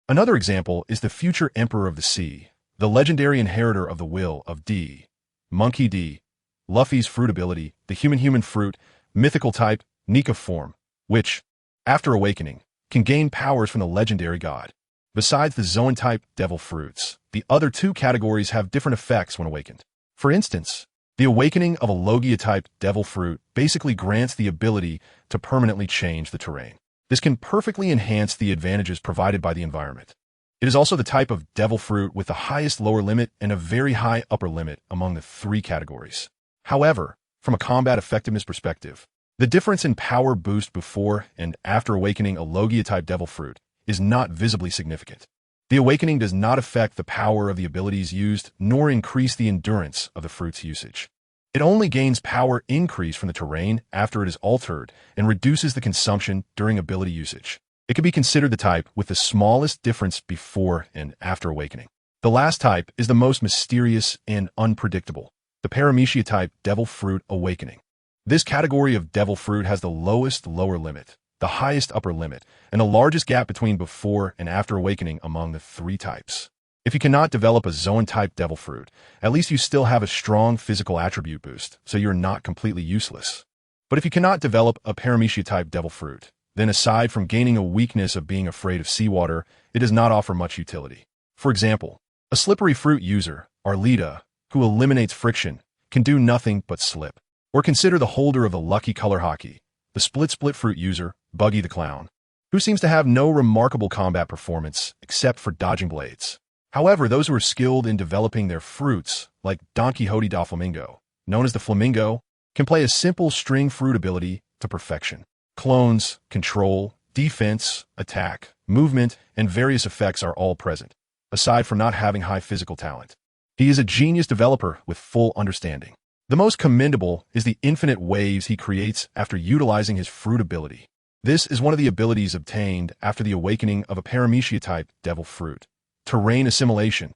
Another example is the future Emperor of the Sea, the legendary inheritor of the will of D, Monkey D, Luffy's fruit ability, the human fruit, mythical type, Nika form, which, after awakening, can gain powers from the legendary god. Besides the Zoan-type devil fruits, the other two categories have different effects when awakened. For instance, the awakening of a Logia-type devil fruit basically grants the ability to permanently change the terrain. This can perfectly enhance the advantages provided by the environment. It is also the type of devil fruit with the highest lower limit and a very high upper limit among the three categories. However, from a combat effectiveness perspective, the difference in power boost before and after awakening a Logia-type devil fruit is not visibly significant. The awakening does not affect the power of the abilities used nor increase the endurance of the fruit's usage. It only gains power increase from the terrain after it is altered and reduces the consumption during ability usage. It could be considered the type with the smallest difference before and after awakening. The last type is the most mysterious and unpredictable, the Paramecia-type devil fruit awakening. This category of devil fruit has the lowest lower limit, the highest upper limit, and the largest gap between before and after awakening among the three types. If you cannot develop a Zoan-type devil fruit, at least you still have a strong physical attribute boost, so you're not completely useless. But if you cannot develop a Paramecia-type devil fruit, then aside from gaining a weakness of being afraid of seawater, it does not offer much utility. For example, a slippery fruit user, Arlita, who eliminates friction, can do nothing but slip. Or consider the holder of the lucky color hockey, the split fruit user, Buggy the Clown, who seems to have no remarkable combat performance except for dodging blades. However, those who are skilled in developing their fruits, like Don Quixote da Flamingo, known as the Flamingo, can play a simple string fruit ability to perfection. Clones, control, defense, attack, movement, and various effects are all present, aside from not having high physical talent. He is a genius developer with full understanding. The most commendable is the infinite waves he creates after utilizing his fruit ability. This is one of the abilities obtained after the awakening of a Paramecia-type devil fruit, terrain assimilation,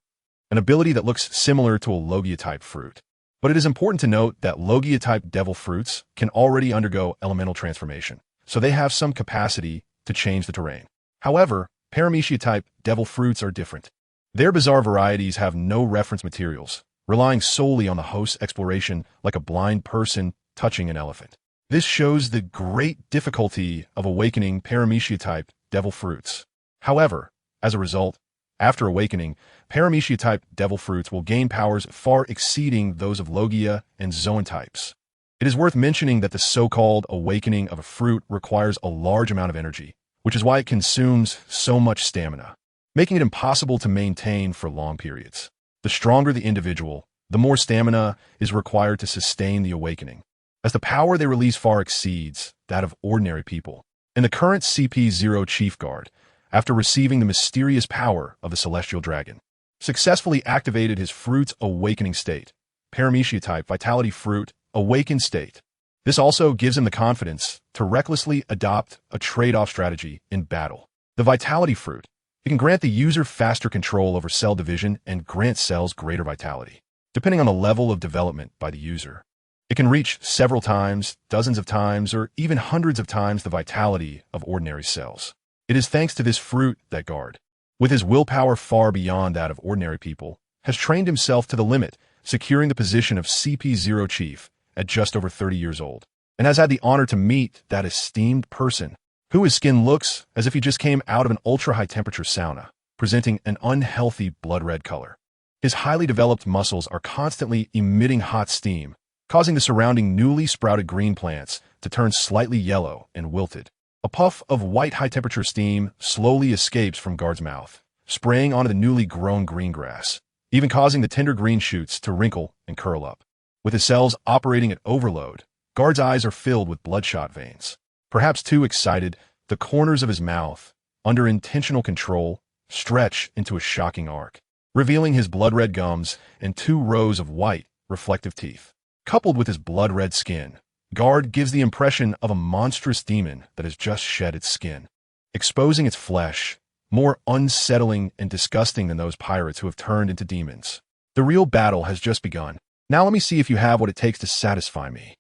an ability that looks similar to a Logia-type fruit. But it is important to note that Logia-type devil fruits can already undergo elemental transformation, so they have some capacity to change the terrain. However, Paramecia-type devil fruits are different. Their bizarre varieties have no reference materials, relying solely on the host's exploration like a blind person touching an elephant. This shows the great difficulty of awakening Paramecia-type devil fruits. However, as a result, after awakening, Paramecia-type devil fruits will gain powers far exceeding those of Logia and Zoan types. It is worth mentioning that the so-called awakening of a fruit requires a large amount of energy, which is why it consumes so much stamina, making it impossible to maintain for long periods. The stronger the individual, the more stamina is required to sustain the awakening, as the power they release far exceeds that of ordinary people. In the current CP0 Chief Guard, after receiving the mysterious power of the Celestial Dragon, successfully activated his fruit's awakening state, Paramecia-type Vitality Fruit Awakened State. This also gives him the confidence to recklessly adopt a trade-off strategy in battle. The Vitality Fruit, it can grant the user faster control over cell division and grant cells greater vitality, depending on the level of development by the user. It can reach several times, dozens of times, or even hundreds of times the vitality of ordinary cells. It is thanks to this fruit that Guard, with his willpower far beyond that of ordinary people, has trained himself to the limit securing the position of CP0 Chief at just over 30 years old, and has had the honor to meet that esteemed person, who his skin looks as if he just came out of an ultra-high temperature sauna, presenting an unhealthy blood-red color. His highly developed muscles are constantly emitting hot steam, causing the surrounding newly sprouted green plants to turn slightly yellow and wilted. A puff of white high-temperature steam slowly escapes from Guard's mouth, spraying onto the newly grown green grass, even causing the tender green shoots to wrinkle and curl up. With his cells operating at overload, Guard's eyes are filled with bloodshot veins. Perhaps too excited, the corners of his mouth, under intentional control, stretch into a shocking arc, revealing his blood-red gums and 2 rows of white, reflective teeth. Coupled with his blood-red skin, Guard gives the impression of a monstrous demon that has just shed its skin, exposing its flesh, more unsettling and disgusting than those pirates who have turned into demons. The real battle has just begun. Now let me see if you have what it takes to satisfy me.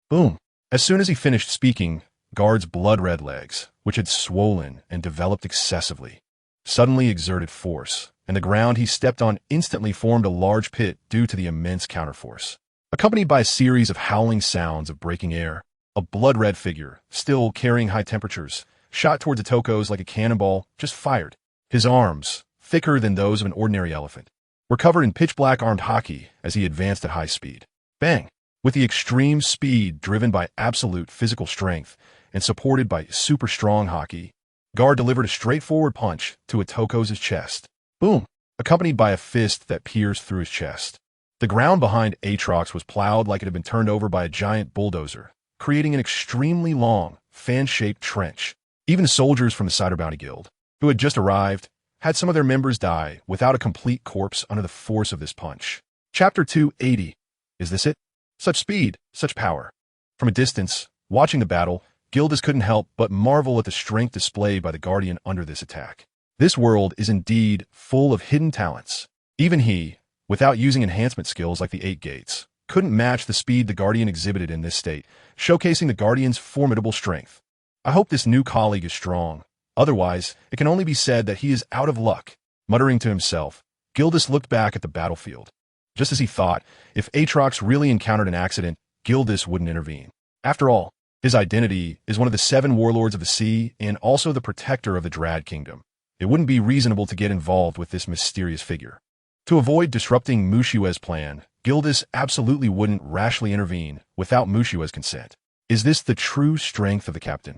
Boom. As soon as he finished speaking, Guard's blood-red legs, which had swollen and developed excessively, suddenly exerted force, and the ground he stepped on instantly formed a large pit due to the immense counterforce. Accompanied by a series of howling sounds of breaking air, a blood-red figure, still carrying high temperatures, shot towards the Tokos like a cannonball just fired. His arms, thicker than those of an ordinary elephant, were covered in pitch-black armed haki as he advanced at high speed. Bang! With the extreme speed driven by absolute physical strength and supported by super-strong haki, Guard delivered a straightforward punch to a Tokos' chest. Boom! Accompanied by a fist that pierced through his chest. The ground behind Aatrox was plowed like it had been turned over by a giant bulldozer, creating an extremely long, fan-shaped trench. Even soldiers from the Cider Bounty Guild, who had just arrived, had some of their members die without a complete corpse under the force of this punch. Chapter 280. Is this it? Such speed, such power. From a distance, watching the battle, Gildas couldn't help but marvel at the strength displayed by the Guardian under this attack. This world is indeed full of hidden talents. Even he, without using enhancement skills like the 8 gates, couldn't match the speed the Guardian exhibited in this state, showcasing the Guardian's formidable strength. I hope this new colleague is strong. Otherwise, it can only be said that he is out of luck. Muttering to himself, Gildas looked back at the battlefield. Just as he thought, if Aatrox really encountered an accident, Gildas wouldn't intervene. After all, his identity is one of the 7 warlords of the sea and also the protector of the Drad Kingdom. It wouldn't be reasonable to get involved with this mysterious figure. To avoid disrupting Mushiue's plan, Gildas absolutely wouldn't rashly intervene without Mushiue's consent. Is this the true strength of the captain?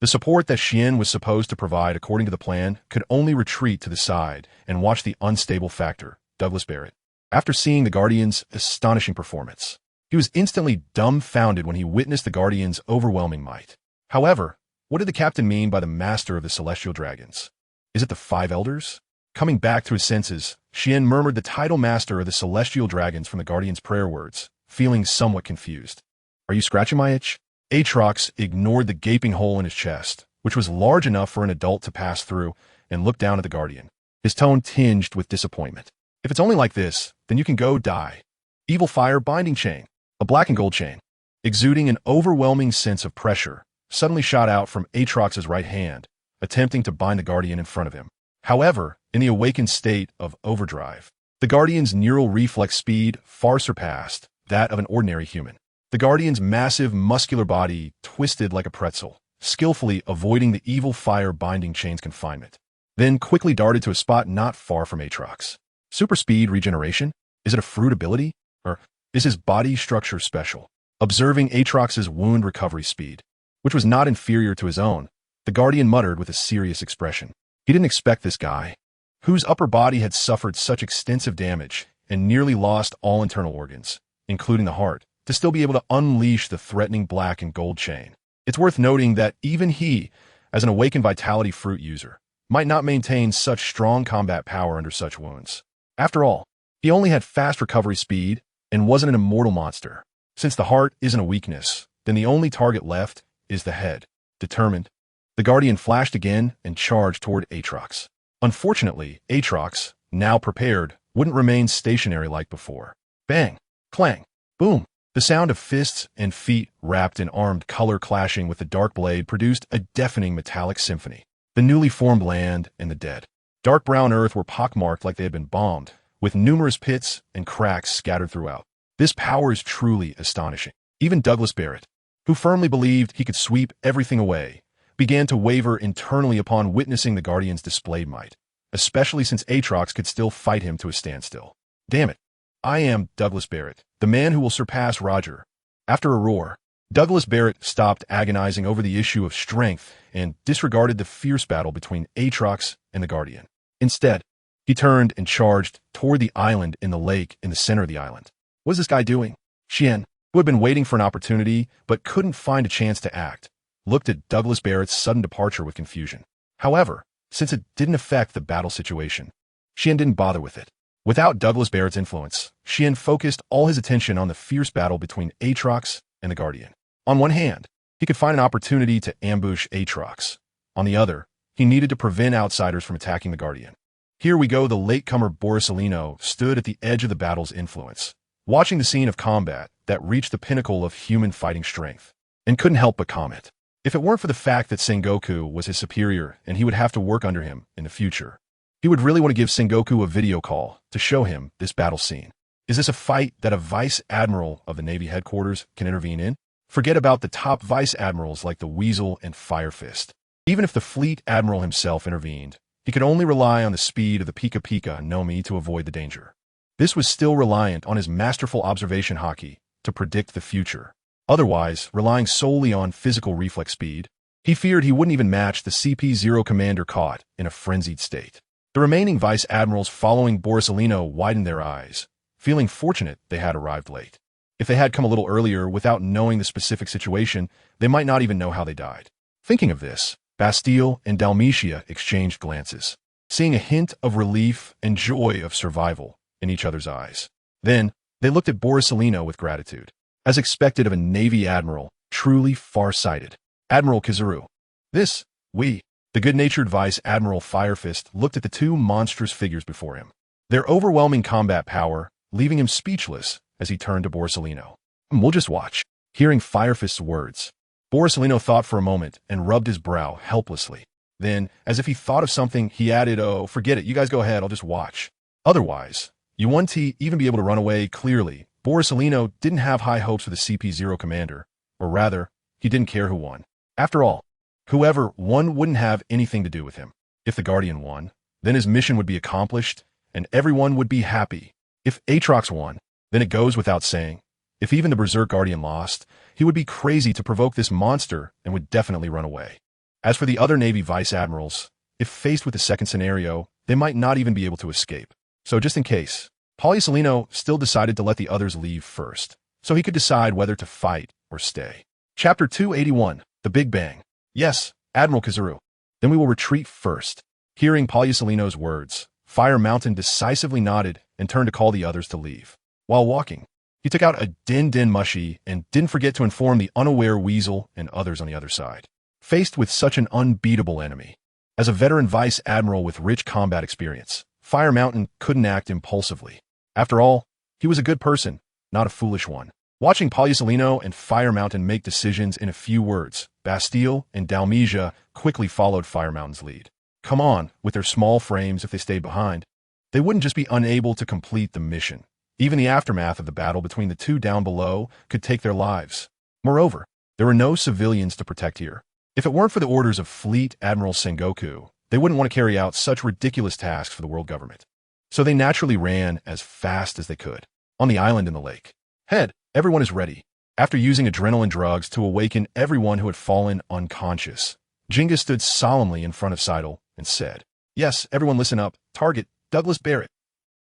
The support that Shien was supposed to provide according to the plan could only retreat to the side and watch the unstable factor, Douglas Barrett. After seeing the Guardian's astonishing performance, he was instantly dumbfounded when he witnessed the Guardian's overwhelming might. However, what did the captain mean by the master of the Celestial Dragons? Is it the 5 elders? Coming back to his senses, Shien murmured the title master of the Celestial Dragons from the Guardian's prayer words, feeling somewhat confused. Are you scratching my itch? Aatrox ignored the gaping hole in his chest, which was large enough for an adult to pass through, and looked down at the Guardian, his tone tinged with disappointment. If it's only like this, then you can go die. Evil Fire Binding Chain, a black and gold chain, exuding an overwhelming sense of pressure, suddenly shot out from Aatrox's right hand, attempting to bind the Guardian in front of him. However, in the awakened state of overdrive, the Guardian's neural reflex speed far surpassed that of an ordinary human. The Guardian's massive, muscular body twisted like a pretzel, skillfully avoiding the evil fire binding chain's confinement, then quickly darted to a spot not far from Aatrox. Super speed regeneration? Is it a fruit ability? Or is his body structure special? Observing Aatrox's wound recovery speed, which was not inferior to his own, the Guardian muttered with a serious expression. He didn't expect this guy, whose upper body had suffered such extensive damage and nearly lost all internal organs, including the heart, to still be able to unleash the threatening black and gold chain. It's worth noting that even he, as an awakened vitality fruit user, might not maintain such strong combat power under such wounds. After all, he only had fast recovery speed and wasn't an immortal monster. Since the heart isn't a weakness, then the only target left is the head. Determined, the Guardian flashed again and charged toward Aatrox. Unfortunately, Aatrox, now prepared, wouldn't remain stationary like before. Bang! Clang! Boom! The sound of fists and feet wrapped in armed color clashing with the dark blade produced a deafening metallic symphony. The newly formed land and the dead, dark brown earth were pockmarked like they had been bombed, with numerous pits and cracks scattered throughout. This power is truly astonishing. Even Douglas Barrett, who firmly believed he could sweep everything away, began to waver internally upon witnessing the Guardian's displayed might, especially since Aatrox could still fight him to a standstill. Damn it. I am Douglas Barrett, the man who will surpass Roger. After a roar, Douglas Barrett stopped agonizing over the issue of strength and disregarded the fierce battle between Aatrox and the Guardian. Instead, he turned and charged toward the island in the lake in the center of the island. What is this guy doing? Xian, who had been waiting for an opportunity but couldn't find a chance to act, looked at Douglas Barrett's sudden departure with confusion. However, since it didn't affect the battle situation, Xian didn't bother with it. Without Douglas Barrett's influence, Xian focused all his attention on the fierce battle between Aatrox and the Guardian. On one hand, he could find an opportunity to ambush Aatrox. On the other, he needed to prevent outsiders from attacking the Guardian. Here we go. The latecomer Borsalino stood at the edge of the battle's influence, watching the scene of combat that reached the pinnacle of human fighting strength, and couldn't help but comment. If it weren't for the fact that Sengoku was his superior and he would have to work under him in the future, he would really want to give Sengoku a video call to show him this battle scene. Is this a fight that a vice admiral of the Navy headquarters can intervene in? Forget about the top vice admirals like the Weasel and Fire Fist. Even if the fleet admiral himself intervened, he could only rely on the speed of the Pika Pika Nomi to avoid the danger. This was still reliant on his masterful observation haki to predict the future. Otherwise, relying solely on physical reflex speed, he feared he wouldn't even match the CP0 commander caught in a frenzied state. The remaining vice admirals following Borsalino widened their eyes, feeling fortunate they had arrived late. If they had come a little earlier without knowing the specific situation, they might not even know how they died. Thinking of this, Bastille and Dalmatia exchanged glances, seeing a hint of relief and joy of survival in each other's eyes. Then, they looked at Borsalino with gratitude, as expected of a Navy admiral, truly far-sighted. Admiral Kizaru. The good-natured Vice Admiral Firefist looked at the two monstrous figures before him, their overwhelming combat power leaving him speechless as he turned to Borsalino. We'll just watch. Hearing Firefist's words, Borsalino thought for a moment and rubbed his brow helplessly. Then, as if he thought of something, he added, "Oh, forget it, you guys go ahead, I'll just watch." Otherwise, you wouldn't even be able to run away. Clearly, Borsalino didn't have high hopes for the CP0 commander, or rather, he didn't care who won. After all, whoever won wouldn't have anything to do with him. If the Guardian won, then his mission would be accomplished, and everyone would be happy. If Aatrox won, then it goes without saying, if even the Berserk Guardian lost, he would be crazy to provoke this monster and would definitely run away. As for the other Navy Vice Admirals, if faced with the second scenario, they might not even be able to escape. So just in case, Borsalino still decided to let the others leave first, so he could decide whether to fight or stay. Chapter 281, The Big Bang. Yes, Admiral Kizaru. Then we will retreat first. Hearing Borsalino's words, Fire Mountain decisively nodded and turned to call the others to leave. While walking, he took out a din mushy and didn't forget to inform the unaware Weasel and others on the other side. Faced with such an unbeatable enemy, as a veteran Vice Admiral with rich combat experience, Fire Mountain couldn't act impulsively. After all, he was a good person, not a foolish one. Watching Borsalino and Fire Mountain make decisions in a few words, Bastille and Dalmatia quickly followed Fire Mountain's lead. Come on, with their small frames, if they stayed behind, they wouldn't just be unable to complete the mission. Even the aftermath of the battle between the two down below could take their lives. Moreover, there were no civilians to protect here. If it weren't for the orders of Fleet Admiral Sengoku, they wouldn't want to carry out such ridiculous tasks for the world government. So they naturally ran as fast as they could. On the island in the lake. Head, everyone is ready. After using adrenaline drugs to awaken everyone who had fallen unconscious, Jinga stood solemnly in front of Seidel and said, "Yes, everyone listen up. Target, Douglas Barrett."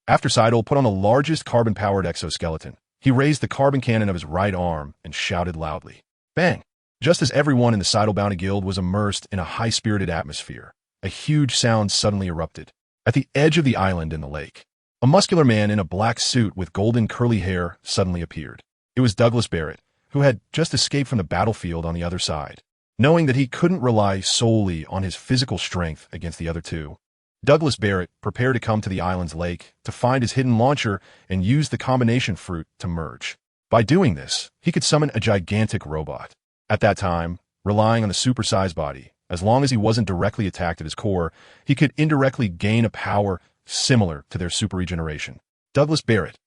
After Seidel put on the largest carbon-powered exoskeleton, he raised the carbon cannon of his right arm and shouted loudly. Bang! Just as everyone in the Seidel Bounty Guild was immersed in a high-spirited atmosphere, a huge sound suddenly erupted. At the edge of the island in the lake, a muscular man in a black suit with golden curly hair suddenly appeared. It was Douglas Barrett, who had just escaped from the battlefield on the other side. Knowing that he couldn't rely solely on his physical strength against the other two, Douglas Barrett prepared to come to the island's lake to find his hidden launcher and use the combination fruit to merge. By doing this, he could summon a gigantic robot. At that time, relying on the supersized body, as long as he wasn't directly attacked at his core, he could indirectly gain a power similar to their super regeneration. Douglas Barrett.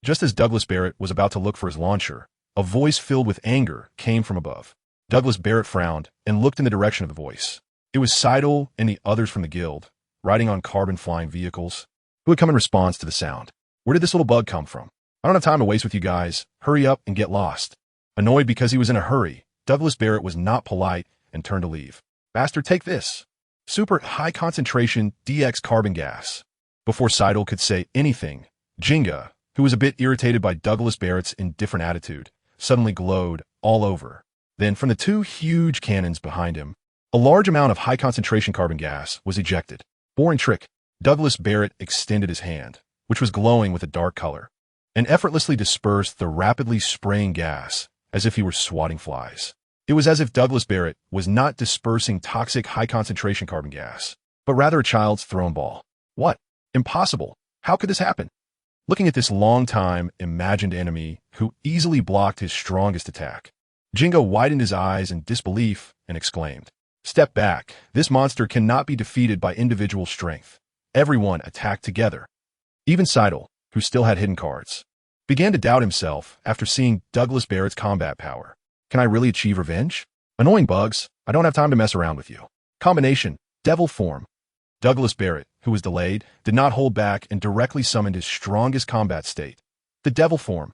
Just as Douglas Barrett was about to look for his launcher, a voice filled with anger came from above. Douglas Barrett frowned and looked in the direction of the voice. It was Seidel and the others from the guild, riding on carbon-flying vehicles, who had come in response to the sound. Where did this little bug come from? I don't have time to waste with you guys. Hurry up and get lost. Annoyed because he was in a hurry, Douglas Barrett was not polite and turned to leave. Bastard, take this. Super high concentration DX carbon gas. Before Seidel could say anything, Jinga, who was a bit irritated by Douglas Barrett's indifferent attitude, suddenly glowed all over. Then, from the two huge cannons behind him, a large amount of high-concentration carbon gas was ejected. Boring trick. Douglas Barrett extended his hand, which was glowing with a dark color, and effortlessly dispersed the rapidly spraying gas as if he were swatting flies. It was as if Douglas Barrett was not dispersing toxic high-concentration carbon gas, but rather a child's thrown ball. What? Impossible. How could this happen? Looking at this long-time, imagined enemy who easily blocked his strongest attack, Jingo widened his eyes in disbelief and exclaimed, "Step back. This monster cannot be defeated by individual strength. Everyone attacked together." Even Seidel, who still had hidden cards, began to doubt himself after seeing Douglas Barrett's combat power. Can I really achieve revenge? Annoying bugs, I don't have time to mess around with you. Combination, devil form. Douglas Barrett, who was delayed, did not hold back and directly summoned his strongest combat state, the devil form.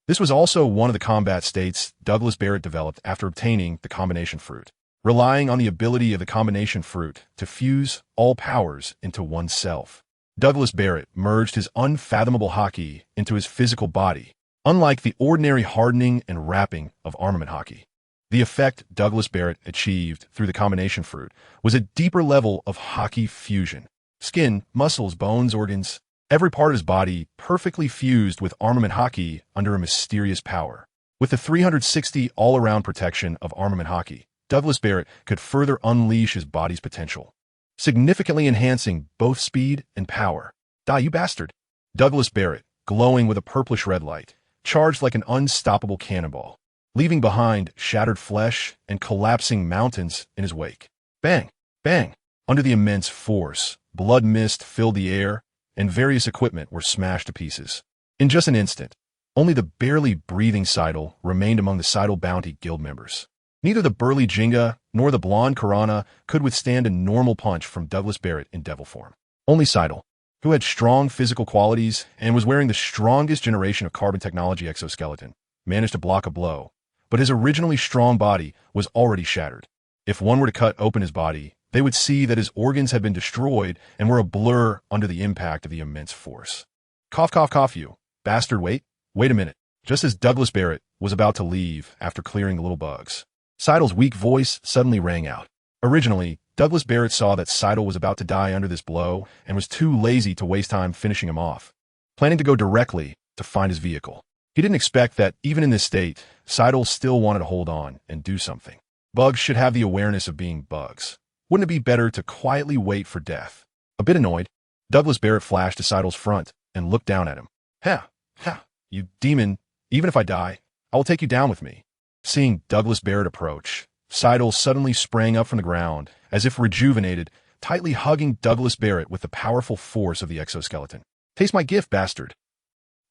This was also one of the combat states Douglas Barrett developed after obtaining the combination fruit, relying on the ability of the combination fruit to fuse all powers into oneself. Douglas Barrett merged his unfathomable haki into his physical body, unlike the ordinary hardening and wrapping of armament haki. The effect Douglas Barrett achieved through the combination fruit was a deeper level of haki fusion. Skin, muscles, bones, organs, every part of his body perfectly fused with armament haki under a mysterious power. With the 360 all-around protection of armament haki, Douglas Barrett could further unleash his body's potential, significantly enhancing both speed and power. Die, you bastard! Douglas Barrett, glowing with a purplish-red light, charged like an unstoppable cannonball, leaving behind shattered flesh and collapsing mountains in his wake. Bang! Bang! Under the immense force, blood mist filled the air, and various equipment were smashed to pieces. In just an instant, only the barely breathing Seidel remained among the Seidel Bounty Guild members. Neither the burly Jinga nor the blonde Karana could withstand a normal punch from Douglas Barrett in devil form. Only Seidel, who had strong physical qualities and was wearing the strongest generation of carbon technology exoskeleton, managed to block a blow, but his originally strong body was already shattered. If one were to cut open his body, they would see that his organs had been destroyed and were a blur under the impact of the immense force. Cough, cough, cough, you bastard, wait a minute. Just as Douglas Barrett was about to leave after clearing the little bugs, Seidel's weak voice suddenly rang out. Originally, Douglas Barrett saw that Seidel was about to die under this blow and was too lazy to waste time finishing him off, planning to go directly to find his vehicle. He didn't expect that, even in this state, Seidel still wanted to hold on and do something. Bugs should have the awareness of being bugs. Wouldn't it be better to quietly wait for death? A bit annoyed, Douglas Barrett flashed to Seidel's front and looked down at him. Ha! Ha! You demon! Even if I die, I will take you down with me. Seeing Douglas Barrett approach, Seidel suddenly sprang up from the ground, as if rejuvenated, tightly hugging Douglas Barrett with the powerful force of the exoskeleton. Taste my gift, bastard!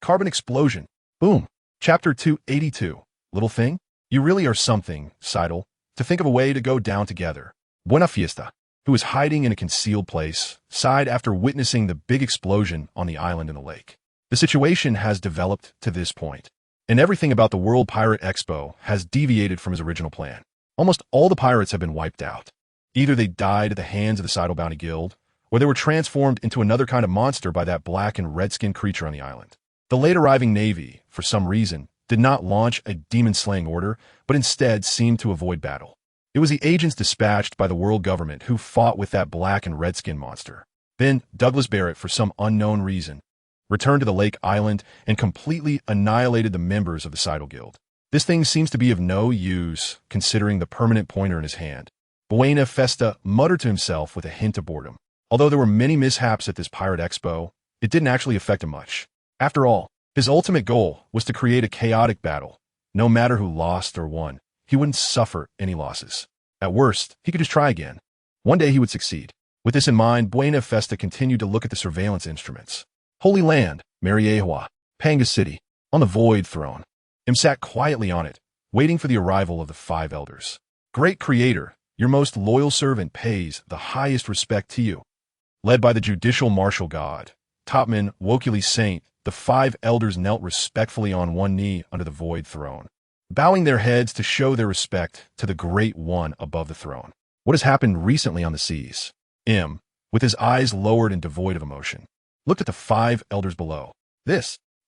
Carbon explosion. Boom. Chapter 282. Little thing? You really are something, Seidel, to think of a way to go down together. Buena fiesta, who was hiding in a concealed place, sighed after witnessing the big explosion on the island in the lake. The situation has developed to this point, and everything about the World Pirate Expo has deviated from his original plan. Almost all the pirates have been wiped out. Either they died at the hands of the Seidel Bounty Guild, or they were transformed into another kind of monster by that black and red-skinned creature on the island. The late-arriving Navy, for some reason, did not launch a demon-slaying order, but instead seemed to avoid battle. It was the agents dispatched by the world government who fought with that black and red-skinned monster. Then, Douglas Barrett, for some unknown reason, returned to the lake island and completely annihilated the members of the Seidel Guild. This thing seems to be of no use, considering the permanent pointer in his hand. Buena Festa muttered to himself with a hint of boredom. Although there were many mishaps at this Pirate Expo, it didn't actually affect him much. After all, his ultimate goal was to create a chaotic battle. No matter who lost or won, he wouldn't suffer any losses. At worst, he could just try again. One day he would succeed. With this in mind, Buena Festa continued to look at the surveillance instruments. Holy Land, Mariewa, Panga City, on the Void Throne. Im sat quietly on it, waiting for the arrival of the five elders. Great Creator, your most loyal servant pays the highest respect to you. Led by the judicial martial god, Topman Wokuli Saint, the five elders knelt respectfully on one knee under the Void Throne, bowing their heads to show their respect to the Great One above the throne. What has happened recently on the seas? Im, with his eyes lowered and devoid of emotion, looked at the five elders below.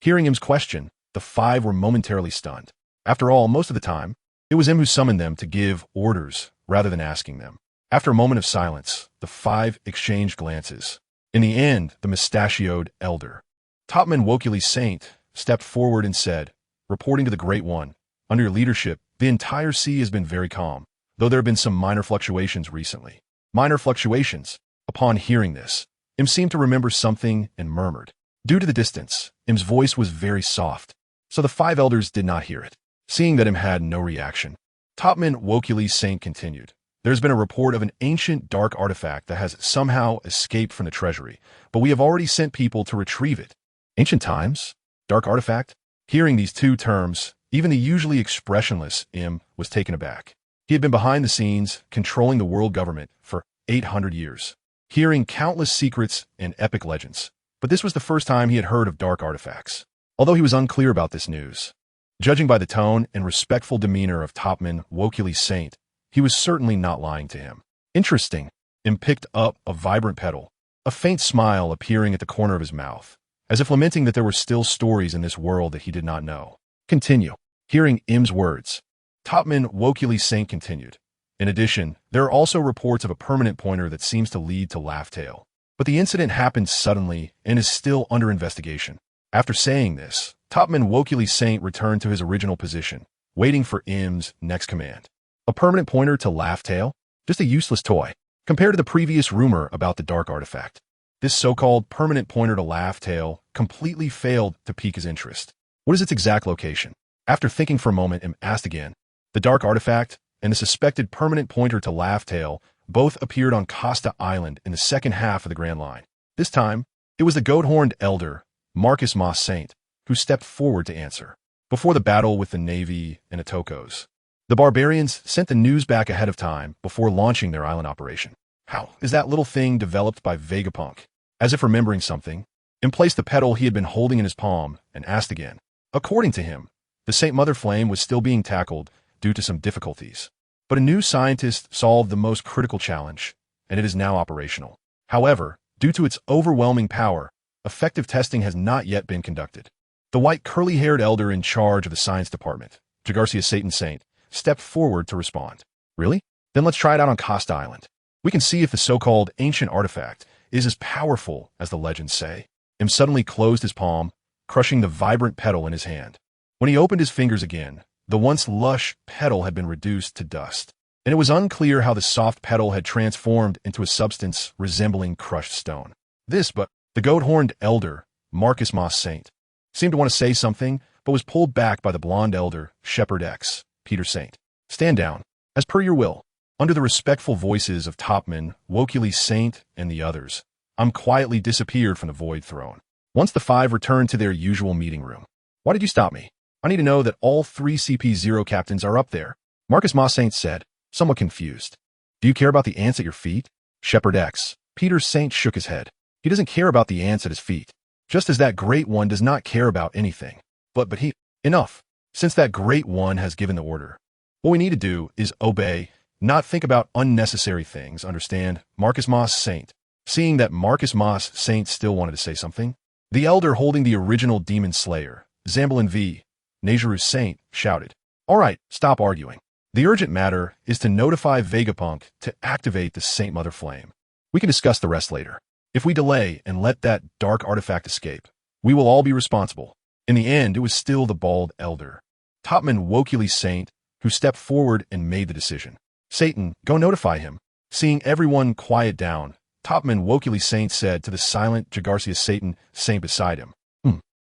Hearing Im's question, the five were momentarily stunned. After all, most of the time, it was Im who summoned them to give orders rather than asking them. After a moment of silence, the five exchanged glances. In the end, the mustachioed elder, Topman Wokuli Saint, stepped forward and said, reporting to the Great One, under your leadership, the entire sea has been very calm, though there have been some minor fluctuations recently. Minor fluctuations. Upon hearing this, Im seemed to remember something and murmured. Due to the distance, Im's voice was very soft, so the five elders did not hear it. Seeing that Im had no reaction, Topman Wokuli Saint continued. There has been a report of an ancient dark artifact that has somehow escaped from the treasury, but we have already sent people to retrieve it. Ancient times? Dark artifact? Hearing these two terms, even the usually expressionless Im was taken aback. He had been behind the scenes, controlling the world government for 800 years, hearing countless secrets and epic legends, but this was the first time he had heard of dark artifacts. Although he was unclear about this news, judging by the tone and respectful demeanor of Topman Wokuli Saint, he was certainly not lying to him. Interesting. Im picked up a vibrant petal, a faint smile appearing at the corner of his mouth, as if lamenting that there were still stories in this world that he did not know. Continue. Hearing Im's words, Topman Wokuli Saint continued. In addition, there are also reports of a permanent pointer that seems to lead to Laugh Tale. But the incident happened suddenly and is still under investigation. After saying this, Topman Wokuli Saint returned to his original position, waiting for Im's next command. A permanent pointer to Laugh Tale? Just a useless toy, compared to the previous rumor about the dark artifact. This so-called permanent pointer to Laugh Tale completely failed to pique his interest. What is its exact location? After thinking for a moment, Im asked again. The dark artifact and the suspected permanent pointer to Laugh Tale both appeared on Costa Island in the second half of the Grand Line. This time, it was the goat-horned elder, Marcus Moss Saint, who stepped forward to answer. Before the battle with the Navy and Atokos, the barbarians sent the news back ahead of time before launching their island operation. How is that little thing developed by Vegapunk? As if remembering something, Im placed the petal he had been holding in his palm and asked again. According to him, the Saint Mother Flame was still being tackled due to some difficulties. But a new scientist solved the most critical challenge, and it is now operational. However, due to its overwhelming power, effective testing has not yet been conducted. The white curly-haired elder in charge of the science department, Jagarcia Satan Saint, stepped forward to respond. Really? Then let's try it out on Costa Island. We can see if the so-called ancient artifact is as powerful as the legends say. Im suddenly closed his palm, crushing the vibrant petal in his hand. When he opened his fingers again, the once lush petal had been reduced to dust, and it was unclear how the soft petal had transformed into a substance resembling crushed stone. But the goat-horned elder, Marcus Moss Saint, seemed to want to say something, but was pulled back by the blonde elder, Shepherd X, Peter Saint. Stand down, as per your will. Under the respectful voices of Topman, Wokuli Saint, and the others, Im quietly disappeared from the Void Throne. Once the five returned to their usual meeting room. Why did you stop me? I need to know that all three CP0 captains are up there, Marcus Moss Saint said, somewhat confused. Do you care about the ants at your feet? Shepherd X, Peter Saint shook his head. He doesn't care about the ants at his feet, just as that Great One does not care about anything. But he... Enough. Since that Great One has given the order, what we need to do is obey, not think about unnecessary things, understand? Marcus Moss Saint. Seeing that Marcus Moss Saint still wanted to say something, the elder holding the original Demon Slayer, Zamblin V, Nejiru Saint, shouted, All right, stop arguing. The urgent matter is to notify Vegapunk to activate the Saint Mother Flame. We can discuss the rest later. If we delay and let that dark artifact escape, we will all be responsible. In the end, it was still the bald elder, Topman Wokuli Saint, who stepped forward and made the decision. Satan, go notify him. Seeing everyone quiet down, Topman Wokuli Saint said to the silent Jagarcia Satan Saint beside him.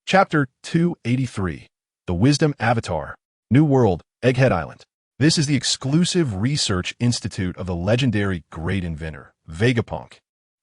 Chapter 283. The Wisdom Avatar. New World, Egghead Island. This is the exclusive research institute of the legendary great inventor, Vegapunk,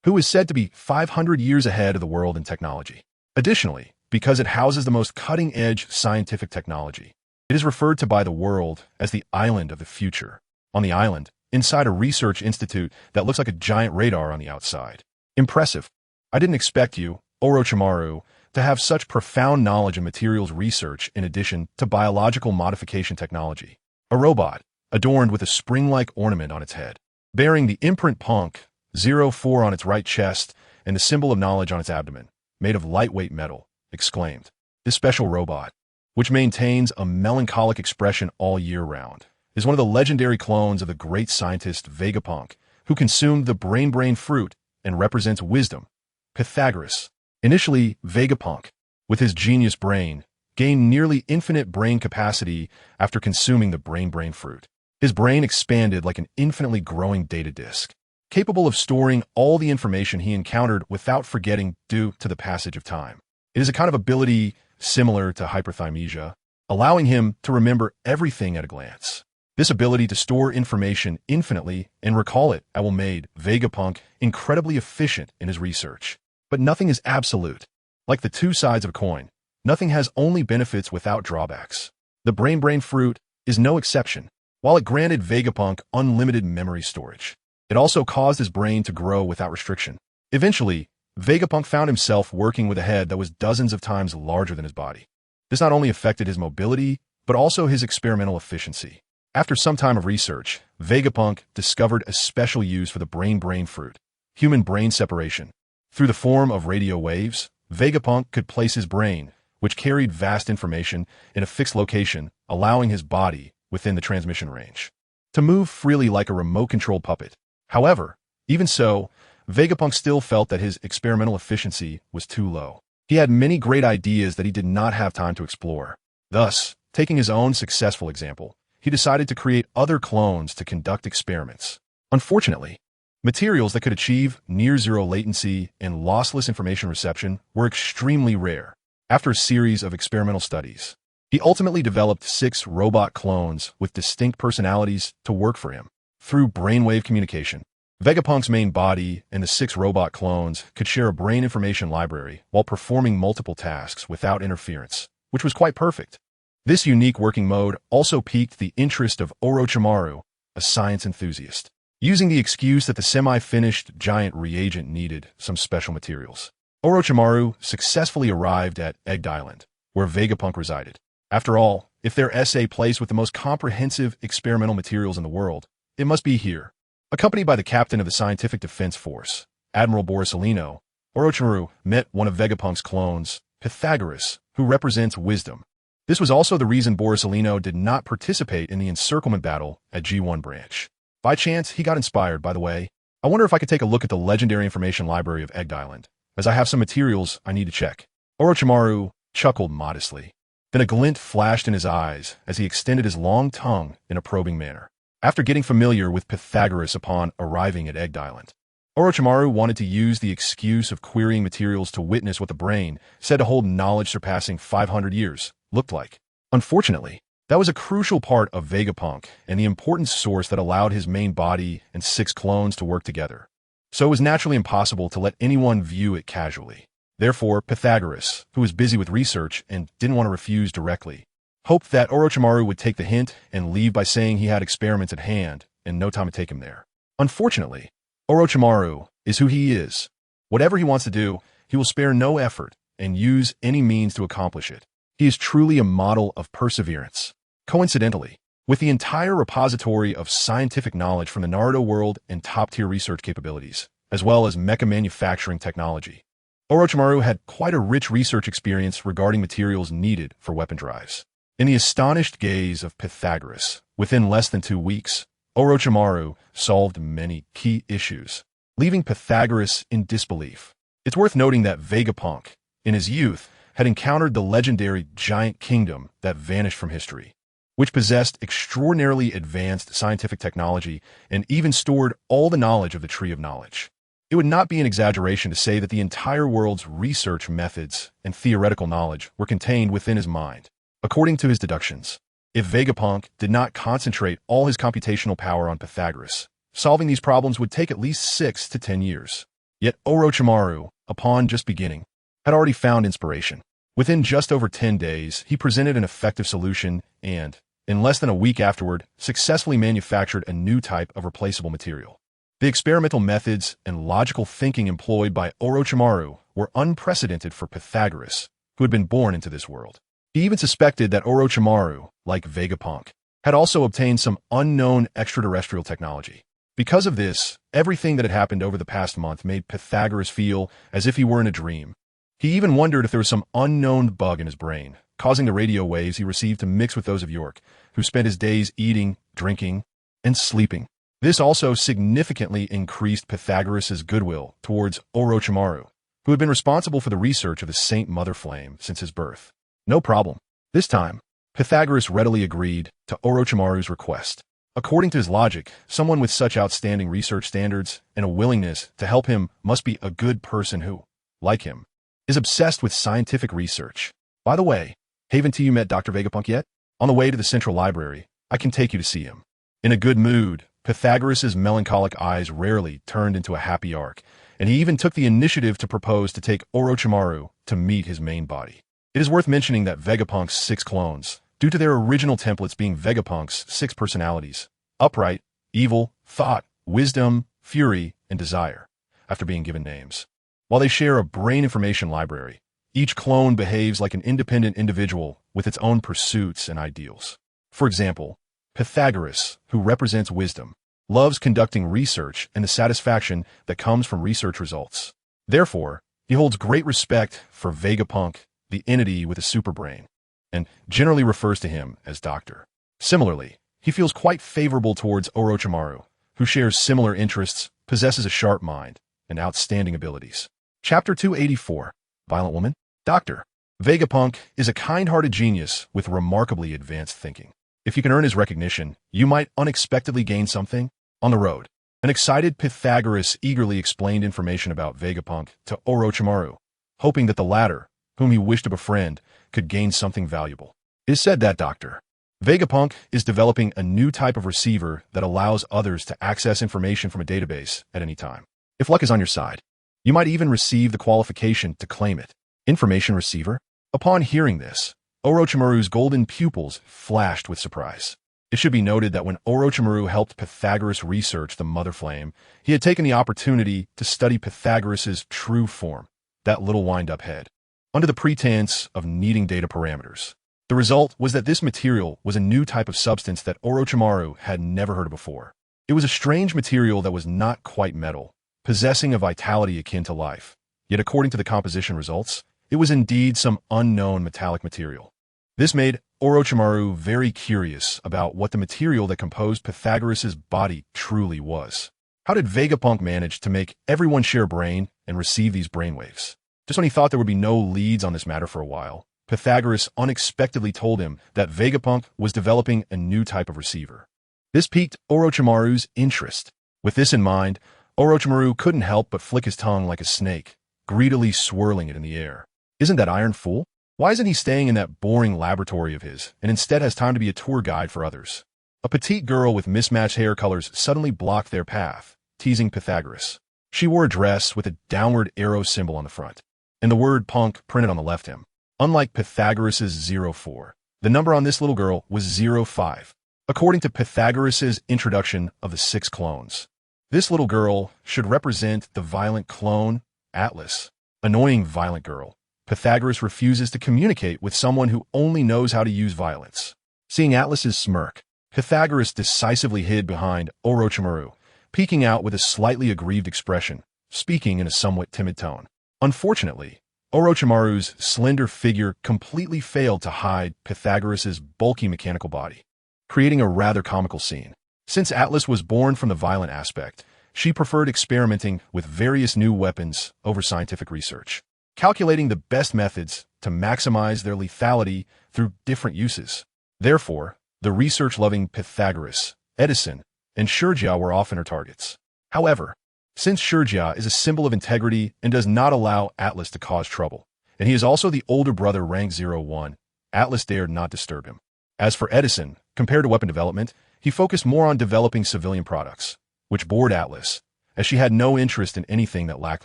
who is said to be 500 years ahead of the world in technology. Additionally, because it houses the most cutting-edge scientific technology. It is referred to by the world as the island of the future. On the island, inside a research institute that looks like a giant radar on the outside. Impressive. I didn't expect you, Orochimaru, to have such profound knowledge in materials research in addition to biological modification technology. A robot, adorned with a spring-like ornament on its head, bearing the imprint Punk 04 on its right chest and the symbol of knowledge on its abdomen, made of lightweight metal, exclaimed. This special robot, which maintains a melancholic expression all year round, is one of the legendary clones of the great scientist Vegapunk, who consumed the brain fruit and represents wisdom, Pythagoras. Initially, Vegapunk, with his genius brain, gained nearly infinite brain capacity after consuming the brain fruit. His brain expanded like an infinitely growing data disk, capable of storing all the information he encountered without forgetting due to the passage of time. It is a kind of ability similar to hyperthymesia, allowing him to remember everything at a glance. This ability to store information infinitely and recall it made Vegapunk incredibly efficient in his research. But nothing is absolute. Like the two sides of a coin, nothing has only benefits without drawbacks. The brain fruit is no exception. While it granted Vegapunk unlimited memory storage, it also caused his brain to grow without restriction. Eventually, Vegapunk found himself working with a head that was dozens of times larger than his body. This not only affected his mobility, but also his experimental efficiency. After some time of research, Vegapunk discovered a special use for the brain fruit, human brain separation. Through the form of radio waves, Vegapunk could place his brain, which carried vast information, in a fixed location, allowing his body, within the transmission range, to move freely like a remote-controlled puppet. However, even so, Vegapunk still felt that his experimental efficiency was too low. He had many great ideas that he did not have time to explore. Thus, taking his own successful example, he decided to create other clones to conduct experiments. Unfortunately, materials that could achieve near-zero latency and lossless information reception were extremely rare. After a series of experimental studies, he ultimately developed 6 robot clones with distinct personalities to work for him. Through brainwave communication, Vegapunk's main body and the 6 robot clones could share a brain information library while performing multiple tasks without interference, which was quite perfect. This unique working mode also piqued the interest of Orochimaru, a science enthusiast. Using the excuse that the semi-finished giant reagent needed some special materials, Orochimaru successfully arrived at Egged Island, where Vegapunk resided. After all, if their SA placed with the most comprehensive experimental materials in the world, it must be here. Accompanied by the captain of the Scientific Defense Force, Admiral Borsalino, Orochimaru met one of Vegapunk's clones, Pythagoras, who represents wisdom. This was also the reason Borsalino did not participate in the encirclement battle at G1 branch. By chance, he got inspired, by the way. I wonder if I could take a look at the legendary information library of Egged Island, as I have some materials I need to check. Orochimaru chuckled modestly. Then a glint flashed in his eyes as he extended his long tongue in a probing manner. After getting familiar with Pythagoras upon arriving at Egged Island, Orochimaru wanted to use the excuse of querying materials to witness what the brain, said to hold knowledge surpassing 500 years, looked like. Unfortunately, that was a crucial part of Vegapunk and the important source that allowed his main body and 6 clones to work together. So it was naturally impossible to let anyone view it casually. Therefore, Pythagoras, who was busy with research and didn't want to refuse directly, hoped that Orochimaru would take the hint and leave by saying he had experiments at hand and no time to take him there. Unfortunately, Orochimaru is who he is. Whatever he wants to do, he will spare no effort and use any means to accomplish it. He is truly a model of perseverance. Coincidentally, with the entire repository of scientific knowledge from the Naruto world and top-tier research capabilities, as well as mecha manufacturing technology, Orochimaru had quite a rich research experience regarding materials needed for weapon drives. In the astonished gaze of Pythagoras, within less than 2 weeks, Orochimaru solved many key issues, leaving Pythagoras in disbelief. It's worth noting that Vegapunk, in his youth, had encountered the legendary giant kingdom that vanished from history, which possessed extraordinarily advanced scientific technology and even stored all the knowledge of the Tree of Knowledge. It would not be an exaggeration to say that the entire world's research methods and theoretical knowledge were contained within his mind. According to his deductions, if Vegapunk did not concentrate all his computational power on Pythagoras, solving these problems would take at least 6 to 10 years. Yet Orochimaru, upon just beginning, had already found inspiration. Within just over 10 days, he presented an effective solution and, in less than a week afterward, successfully manufactured a new type of replaceable material. The experimental methods and logical thinking employed by Orochimaru were unprecedented for Pythagoras, who had been born into this world. He even suspected that Orochimaru, like Vegapunk, had also obtained some unknown extraterrestrial technology. Because of this, everything that had happened over the past month made Pythagoras feel as if he were in a dream. He even wondered if there was some unknown bug in his brain, causing the radio waves he received to mix with those of York, who spent his days eating, drinking, and sleeping. This also significantly increased Pythagoras' goodwill towards Orochimaru, who had been responsible for the research of the Saint Mother Flame since his birth. No problem. This time, Pythagoras readily agreed to Orochimaru's request. According to his logic, someone with such outstanding research standards and a willingness to help him must be a good person who, like him, is obsessed with scientific research. By the way, haven't you met Dr. Vegapunk yet? On the way to the Central Library, I can take you to see him. In a good mood, Pythagoras' melancholic eyes rarely turned into a happy arc, and he even took the initiative to propose to take Orochimaru to meet his main body. It is worth mentioning that Vegapunk's 6 clones, due to their original templates being Vegapunk's 6 personalities, upright, evil, thought, wisdom, fury, and desire, after being given names. While they share a brain information library, each clone behaves like an independent individual with its own pursuits and ideals. For example, Pythagoras, who represents wisdom, loves conducting research and the satisfaction that comes from research results. Therefore, he holds great respect for Vegapunk, the entity with a superbrain, and generally refers to him as Doctor. Similarly, he feels quite favorable towards Orochimaru, who shares similar interests, possesses a sharp mind, and outstanding abilities. Chapter 284, Violent Woman. Dr. Vegapunk is a kind-hearted genius with remarkably advanced thinking. If you can earn his recognition, you might unexpectedly gain something. On the road, an excited Pythagoras eagerly explained information about Vegapunk to Orochimaru, hoping that the latter, whom he wished to befriend, could gain something valuable. It is said that Dr. Vegapunk is developing a new type of receiver that allows others to access information from a database at any time. If luck is on your side, you might even receive the qualification to claim it. Information receiver? Upon hearing this, Orochimaru's golden pupils flashed with surprise. It should be noted that when Orochimaru helped Pythagoras research the Mother Flame, he had taken the opportunity to study Pythagoras' true form, that little wind-up head, under the pretense of needing data parameters. The result was that this material was a new type of substance that Orochimaru had never heard of before. It was a strange material that was not quite metal, possessing a vitality akin to life. Yet according to the composition results, it was indeed some unknown metallic material. This made Orochimaru very curious about what the material that composed Pythagoras' body truly was. How did Vegapunk manage to make everyone share brain and receive these brainwaves? Just when he thought there would be no leads on this matter for a while, Pythagoras unexpectedly told him that Vegapunk was developing a new type of receiver. This piqued Orochimaru's interest. With this in mind, Orochimaru couldn't help but flick his tongue like a snake, greedily swirling it in the air. Isn't that iron fool? Why isn't he staying in that boring laboratory of his and instead has time to be a tour guide for others? A petite girl with mismatched hair colors suddenly blocked their path, teasing Pythagoras. She wore a dress with a downward arrow symbol on the front, and the word punk printed on the left hem. Unlike Pythagoras' 04, the number on this little girl was 05, according to Pythagoras' introduction of the 6 clones. This little girl should represent the violent clone, Atlas. Annoying violent girl. Pythagoras refuses to communicate with someone who only knows how to use violence. Seeing Atlas's smirk, Pythagoras decisively hid behind Orochimaru, peeking out with a slightly aggrieved expression, speaking in a somewhat timid tone. Unfortunately, Orochimaru's slender figure completely failed to hide Pythagoras' bulky mechanical body, creating a rather comical scene. Since Atlas was born from the violent aspect, she preferred experimenting with various new weapons over scientific research, calculating the best methods to maximize their lethality through different uses. Therefore, the research-loving Pythagoras, Edison, and Shurja were often her targets. However, since Shurja is a symbol of integrity and does not allow Atlas to cause trouble, and he is also the older brother ranked 01, Atlas dared not disturb him. As for Edison, compared to weapon development, he focused more on developing civilian products, which bored Atlas, as she had no interest in anything that lacked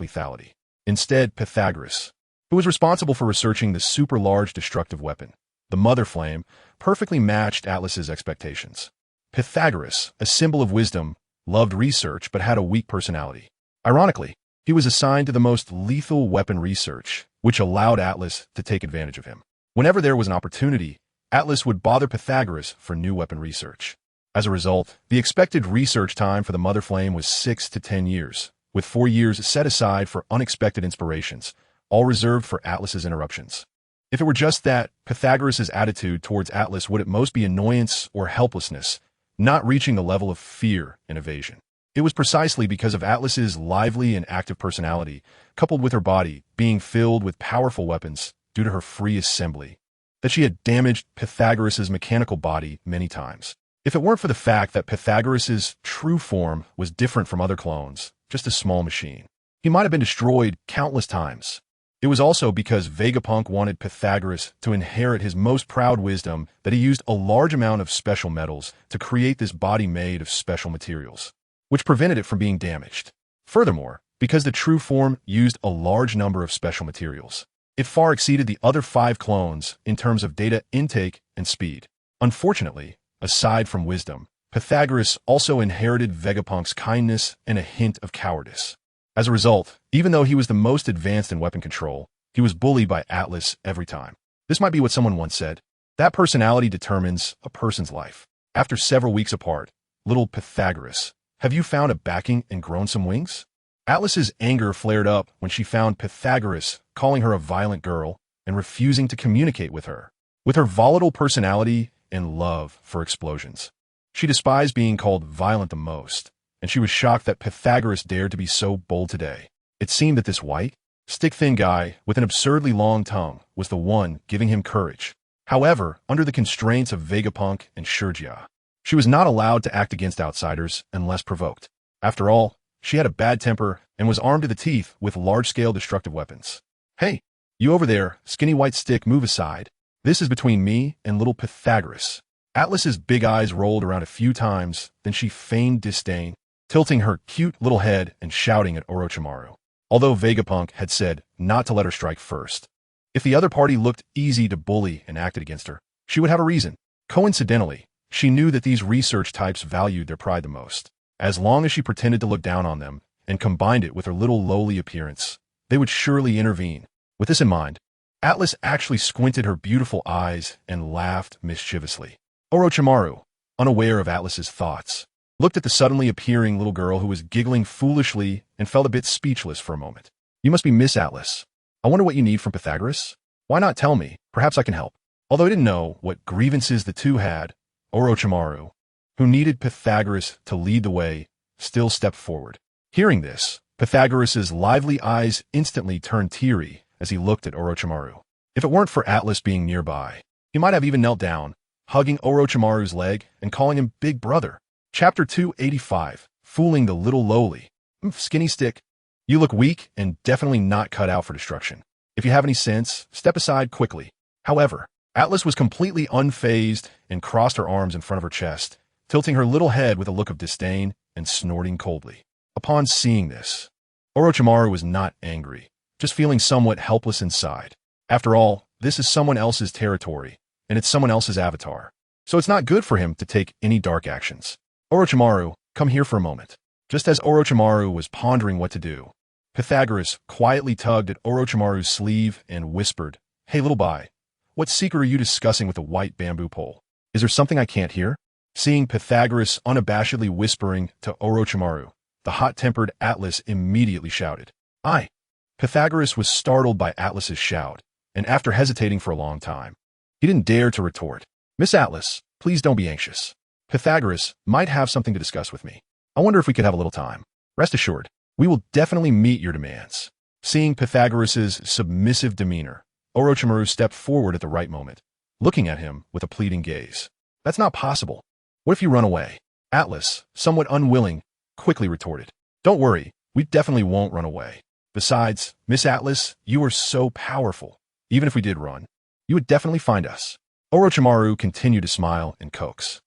lethality. Instead, Pythagoras, who was responsible for researching the super-large destructive weapon. The Mother Flame perfectly matched Atlas's expectations. Pythagoras, a symbol of wisdom, loved research but had a weak personality. Ironically, he was assigned to the most lethal weapon research, which allowed Atlas to take advantage of him. Whenever there was an opportunity, Atlas would bother Pythagoras for new weapon research. As a result, the expected research time for the Mother Flame was 6 to 10 years, with 4 years set aside for unexpected inspirations, all reserved for Atlas's interruptions. If it were just that, Pythagoras' attitude towards Atlas would at most be annoyance or helplessness, not reaching the level of fear and evasion. It was precisely because of Atlas's lively and active personality, coupled with her body being filled with powerful weapons due to her free assembly, that she had damaged Pythagoras' mechanical body many times. If it weren't for the fact that Pythagoras' true form was different from other clones, just a small machine, he might have been destroyed countless times. It was also because Vegapunk wanted Pythagoras to inherit his most proud wisdom that he used a large amount of special metals to create this body made of special materials, which prevented it from being damaged. Furthermore, because the true form used a large number of special materials, it far exceeded the other 5 clones in terms of data intake and speed. Unfortunately, aside from wisdom, Pythagoras also inherited Vegapunk's kindness and a hint of cowardice. As a result, even though he was the most advanced in weapon control, he was bullied by Atlas every time. This might be what someone once said: that personality determines a person's life. After several weeks apart, little Pythagoras, have you found a backing and grown some wings? Atlas's anger flared up when she found Pythagoras calling her a violent girl and refusing to communicate with her. With her volatile personality and love for explosions, she despised being called violent the most, and she was shocked that Pythagoras dared to be so bold today. It seemed that this white, stick-thin guy with an absurdly long tongue was the one giving him courage. However, under the constraints of Vegapunk and Shurgia, she was not allowed to act against outsiders unless provoked. After all, she had a bad temper and was armed to the teeth with large-scale destructive weapons. Hey, you over there, skinny white stick, move aside. This is between me and little Pythagoras. Atlas's big eyes rolled around a few times, then she feigned disdain, tilting her cute little head and shouting at Orochimaru. Although Vegapunk had said not to let her strike first, if the other party looked easy to bully and acted against her, she would have a reason. Coincidentally, she knew that these research types valued their pride the most. As long as she pretended to look down on them and combined it with her little lowly appearance, they would surely intervene. With this in mind, Atlas actually squinted her beautiful eyes and laughed mischievously. Orochimaru, unaware of Atlas's thoughts, looked at the suddenly appearing little girl who was giggling foolishly and felt a bit speechless for a moment. You must be Miss Atlas. I wonder what you need from Pythagoras? Why not tell me? Perhaps I can help. Although he didn't know what grievances the two had, Orochimaru, who needed Pythagoras to lead the way, still stepped forward. Hearing this, Pythagoras's lively eyes instantly turned teary as he looked at Orochimaru. If it weren't for Atlas being nearby, he might have even knelt down, hugging Orochimaru's leg and calling him Big Brother. Chapter 285, Fooling the Little Lowly. Skinny stick, you look weak and definitely not cut out for destruction. If you have any sense, step aside quickly. However, Atlas was completely unfazed and crossed her arms in front of her chest, tilting her little head with a look of disdain and snorting coldly. Upon seeing this, Orochimaru was not angry, just feeling somewhat helpless inside. After all, this is someone else's territory, and it's someone else's avatar, so it's not good for him to take any dark actions. Orochimaru, come here for a moment. Just as Orochimaru was pondering what to do, Pythagoras quietly tugged at Orochimaru's sleeve and whispered, Hey little boy, what secret are you discussing with the white bamboo pole? Is there something I can't hear? Seeing Pythagoras unabashedly whispering to Orochimaru, the hot-tempered Atlas immediately shouted, Aye. Pythagoras was startled by Atlas's shout, and after hesitating for a long time, he didn't dare to retort. Miss Atlas, please don't be anxious. Pythagoras might have something to discuss with me. I wonder if we could have a little time. Rest assured, we will definitely meet your demands. Seeing Pythagoras's submissive demeanor, Orochimaru stepped forward at the right moment, looking at him with a pleading gaze. That's not possible. What if you run away? Atlas, somewhat unwilling, quickly retorted. Don't worry, we definitely won't run away. Besides, Miss Atlas, you are so powerful. Even if we did run, you would definitely find us. Orochimaru continued to smile and coax.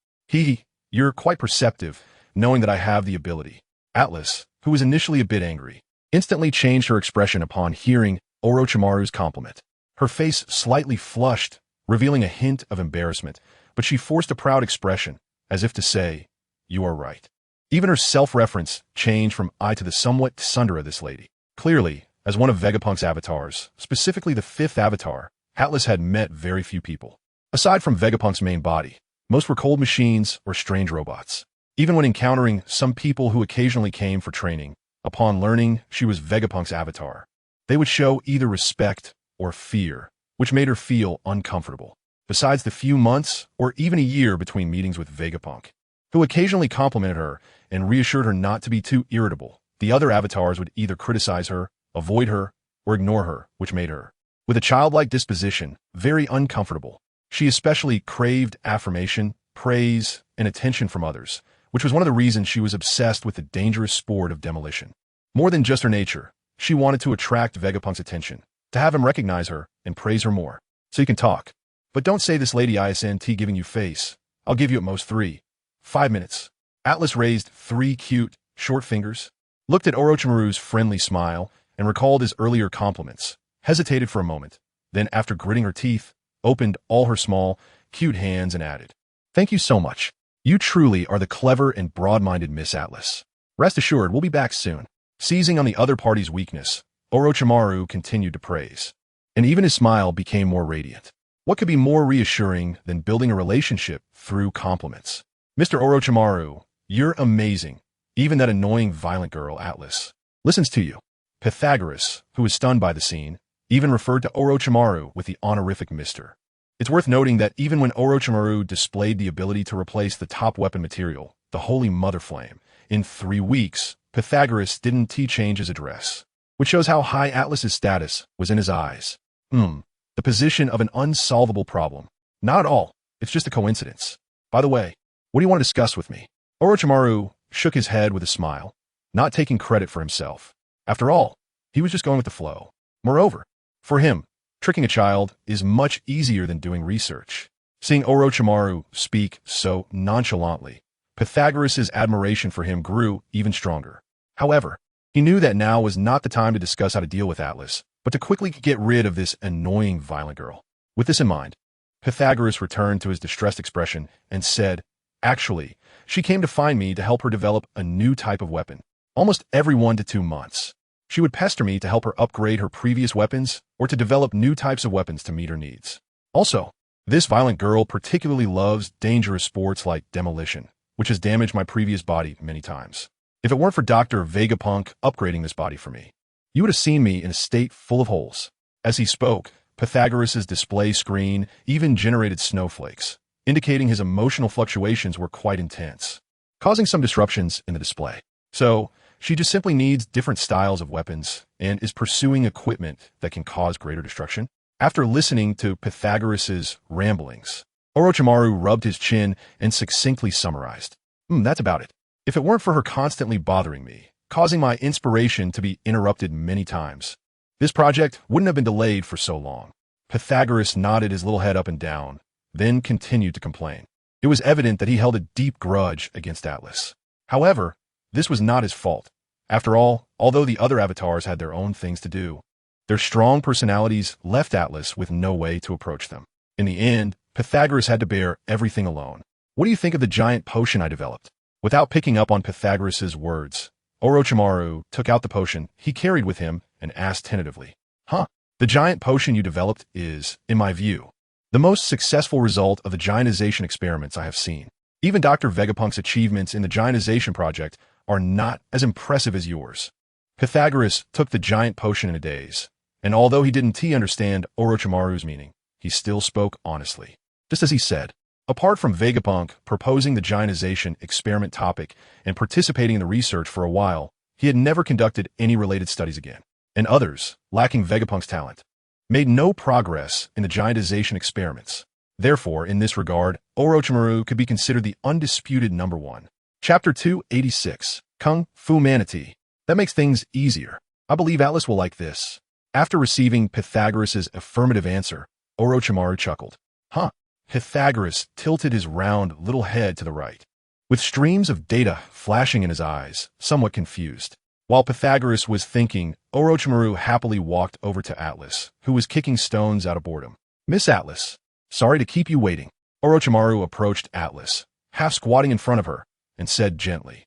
You're quite perceptive, knowing that I have the ability. Atlas, who was initially a bit angry, instantly changed her expression upon hearing Orochimaru's compliment. Her face slightly flushed, revealing a hint of embarrassment, but she forced a proud expression, as if to say, "You are right." Even her self-reference changed from I to the somewhat tsundere this lady. Clearly, as one of Vegapunk's avatars, specifically the fifth avatar, Atlas had met very few people. Aside from Vegapunk's main body, most were cold machines or strange robots. Even when encountering some people who occasionally came for training, upon learning she was Vegapunk's avatar, they would show either respect or fear, which made her feel uncomfortable. Besides the few months or even a year between meetings with Vegapunk, who occasionally complimented her and reassured her not to be too irritable, the other avatars would either criticize her, avoid her, or ignore her, which made her, with a childlike disposition, very uncomfortable. She especially craved affirmation, praise, and attention from others, which was one of the reasons she was obsessed with the dangerous sport of demolition. More than just her nature, she wanted to attract Vegapunk's attention, to have him recognize her and praise her more. So you can talk. But don't say this lady isn't giving you face. I'll give you at most 5 minutes. Atlas raised 3 cute, short fingers, looked at Orochimaru's friendly smile, and recalled his earlier compliments, hesitated for a moment, then after gritting her teeth, opened all her small, cute hands and added, "Thank you so much. You truly are the clever and broad-minded Miss Atlas. Rest assured, we'll be back soon." Seizing on the other party's weakness, Orochimaru continued to praise, and even his smile became more radiant. What could be more reassuring than building a relationship through compliments? "Mr. Orochimaru, you're amazing. Even that annoying violent girl, Atlas, listens to you." Pythagoras, who was stunned by the scene, even referred to Orochimaru with the honorific Mr. It's worth noting that even when Orochimaru displayed the ability to replace the top weapon material, the Holy Mother Flame, in 3 weeks, Pythagoras didn't change his address, which shows how high Atlas's status was in his eyes. The position of an unsolvable problem. Not at all, it's just a coincidence. By the way, what do you want to discuss with me? Orochimaru shook his head with a smile, not taking credit for himself. After all, he was just going with the flow. Moreover, for him, tricking a child is much easier than doing research. Seeing Orochimaru speak so nonchalantly, Pythagoras' admiration for him grew even stronger. However, he knew that now was not the time to discuss how to deal with Atlas, but to quickly get rid of this annoying violent girl. With this in mind, Pythagoras returned to his distressed expression and said, "Actually, she came to find me to help her develop a new type of weapon. Almost every 1 to 2 months. She would pester me to help her upgrade her previous weapons or to develop new types of weapons to meet her needs. Also, this violent girl particularly loves dangerous sports like demolition, which has damaged my previous body many times. If it weren't for Dr. Vegapunk upgrading this body for me, you would have seen me in a state full of holes." As he spoke, Pythagoras' display screen even generated snowflakes, indicating his emotional fluctuations were quite intense, causing some disruptions in the display. So, she just simply needs different styles of weapons and is pursuing equipment that can cause greater destruction. After listening to Pythagoras' ramblings, Orochimaru rubbed his chin and succinctly summarized, "That's about it. If it weren't for her constantly bothering me, causing my inspiration to be interrupted many times, this project wouldn't have been delayed for so long." Pythagoras nodded his little head up and down, then continued to complain. It was evident that he held a deep grudge against Atlas. However, this was not his fault. After all, although the other avatars had their own things to do, their strong personalities left Atlas with no way to approach them. In the end, Pythagoras had to bear everything alone. "What do you think of the giant potion I developed?" Without picking up on Pythagoras' words, Orochimaru took out the potion he carried with him and asked tentatively, "The giant potion you developed is, in my view, the most successful result of the giantization experiments I have seen. Even Dr. Vegapunk's achievements in the giantization project are not as impressive as yours." Pythagoras took the giant potion in a daze, and although he didn't understand Orochimaru's meaning, he still spoke honestly. Just as he said, apart from Vegapunk proposing the giantization experiment topic and participating in the research for a while, he had never conducted any related studies again. And others, lacking Vegapunk's talent, made no progress in the giantization experiments. Therefore, in this regard, Orochimaru could be considered the undisputed number 1. Chapter 286, Kung Fu Manatee. That makes things easier. I believe Atlas will like this. After receiving Pythagoras' affirmative answer, Orochimaru chuckled. Pythagoras tilted his round little head to the right, with streams of data flashing in his eyes, somewhat confused. While Pythagoras was thinking, Orochimaru happily walked over to Atlas, who was kicking stones out of boredom. Miss Atlas, sorry to keep you waiting. Orochimaru approached Atlas, half squatting in front of her, and said gently,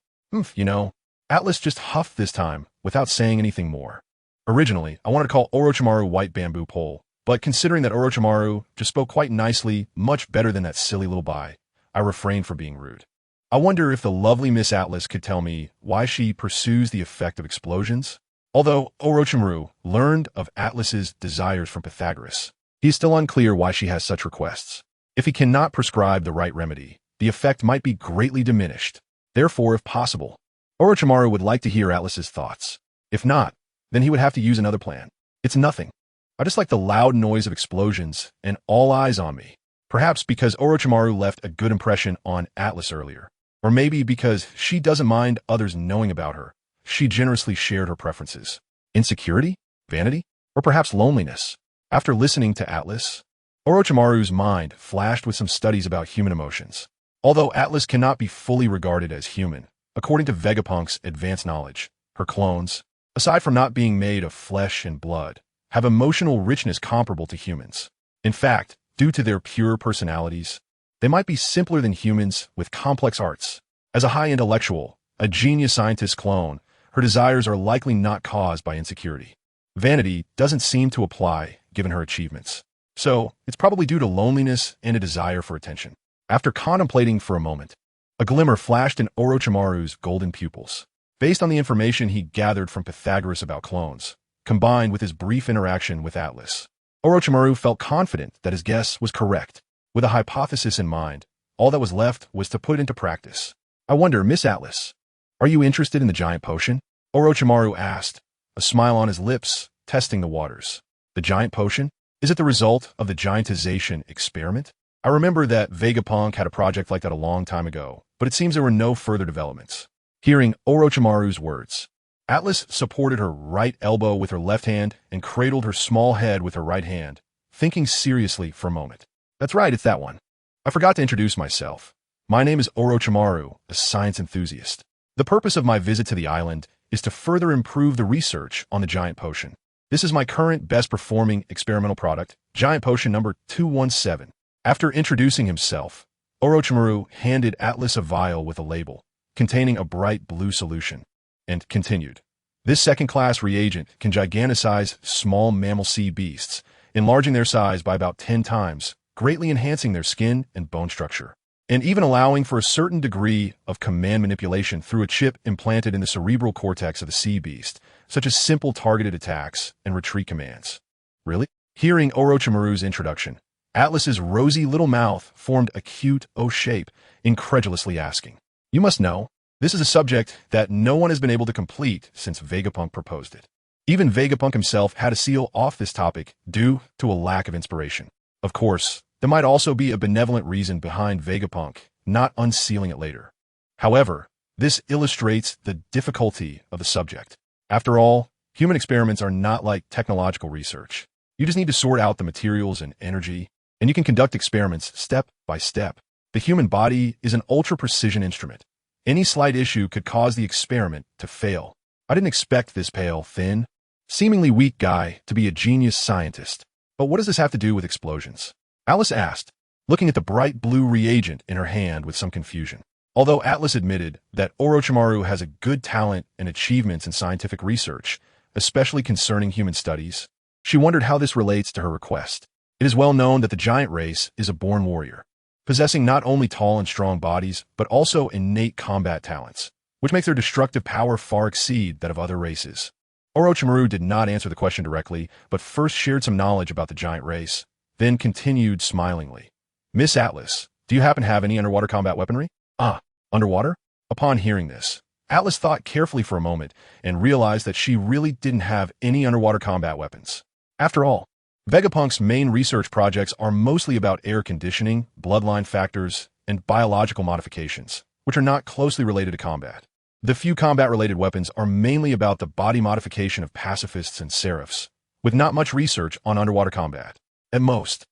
you know. Atlas just huffed this time, without saying anything more. Originally, I wanted to call Orochimaru White Bamboo Pole, but considering that Orochimaru just spoke quite nicely, much better than that silly little bye, I refrained from being rude. I wonder if the lovely Miss Atlas could tell me why she pursues the effect of explosions? Although Orochimaru learned of Atlas's desires from Pythagoras, he is still unclear why she has such requests. If he cannot prescribe the right remedy, the effect might be greatly diminished. Therefore, if possible, Orochimaru would like to hear Atlas's thoughts. If not, then he would have to use another plan. It's nothing. I just like the loud noise of explosions and all eyes on me. Perhaps because Orochimaru left a good impression on Atlas earlier. Or maybe because she doesn't mind others knowing about her. She generously shared her preferences. Insecurity? Vanity? Or perhaps loneliness? After listening to Atlas, Orochimaru's mind flashed with some studies about human emotions. Although Atlas cannot be fully regarded as human, according to Vegapunk's advanced knowledge, her clones, aside from not being made of flesh and blood, have emotional richness comparable to humans. In fact, due to their pure personalities, they might be simpler than humans with complex arts. As a high intellectual, a genius scientist clone, her desires are likely not caused by insecurity. Vanity doesn't seem to apply given her achievements. So, it's probably due to loneliness and a desire for attention. After contemplating for a moment, a glimmer flashed in Orochimaru's golden pupils. Based on the information he gathered from Pythagoras about clones, combined with his brief interaction with Atlas, Orochimaru felt confident that his guess was correct. With a hypothesis in mind, all that was left was to put it into practice. I wonder, Miss Atlas, are you interested in the giant potion? Orochimaru asked, a smile on his lips, testing the waters. The giant potion? Is it the result of the giantization experiment? I remember that Vegapunk had a project like that a long time ago, but it seems there were no further developments. Hearing Orochimaru's words, Atlas supported her right elbow with her left hand and cradled her small head with her right hand, thinking seriously for a moment. That's right, it's that one. I forgot to introduce myself. My name is Orochimaru, a science enthusiast. The purpose of my visit to the island is to further improve the research on the giant potion. This is my current best-performing experimental product, Giant Potion number 217. After introducing himself, Orochimaru handed Atlas a vial with a label, containing a bright blue solution, and continued. This second-class reagent can giganticize small mammal sea beasts, enlarging their size by about 10 times, greatly enhancing their skin and bone structure, and even allowing for a certain degree of command manipulation through a chip implanted in the cerebral cortex of the sea beast, such as simple targeted attacks and retreat commands. Really? Hearing Orochimaru's introduction, Atlas's rosy little mouth formed a cute O shape, incredulously asking, "You must know, this is a subject that no one has been able to complete since Vegapunk proposed it. Even Vegapunk himself had to seal off this topic due to a lack of inspiration. Of course, there might also be a benevolent reason behind Vegapunk not unsealing it later. However, this illustrates the difficulty of the subject. After all, human experiments are not like technological research. You just need to sort out the materials and energy, and you can conduct experiments step by step. The human body is an ultra-precision instrument. Any slight issue could cause the experiment to fail. I didn't expect this pale, thin, seemingly weak guy to be a genius scientist. But what does this have to do with explosions?" Atlas asked, looking at the bright blue reagent in her hand with some confusion. Although Atlas admitted that Orochimaru has a good talent and achievements in scientific research, especially concerning human studies, she wondered how this relates to her request. It is well known that the giant race is a born warrior, possessing not only tall and strong bodies, but also innate combat talents, which makes their destructive power far exceed that of other races. Orochimaru did not answer the question directly, but first shared some knowledge about the giant race, then continued smilingly. "Miss Atlas, do you happen to have any underwater combat weaponry?" "Ah, underwater?" Upon hearing this, Atlas thought carefully for a moment and realized that she really didn't have any underwater combat weapons. After all, Vegapunk's main research projects are mostly about air conditioning, bloodline factors, and biological modifications, which are not closely related to combat. The few combat-related weapons are mainly about the body modification of pacifists and seraphs, with not much research on underwater combat. At most,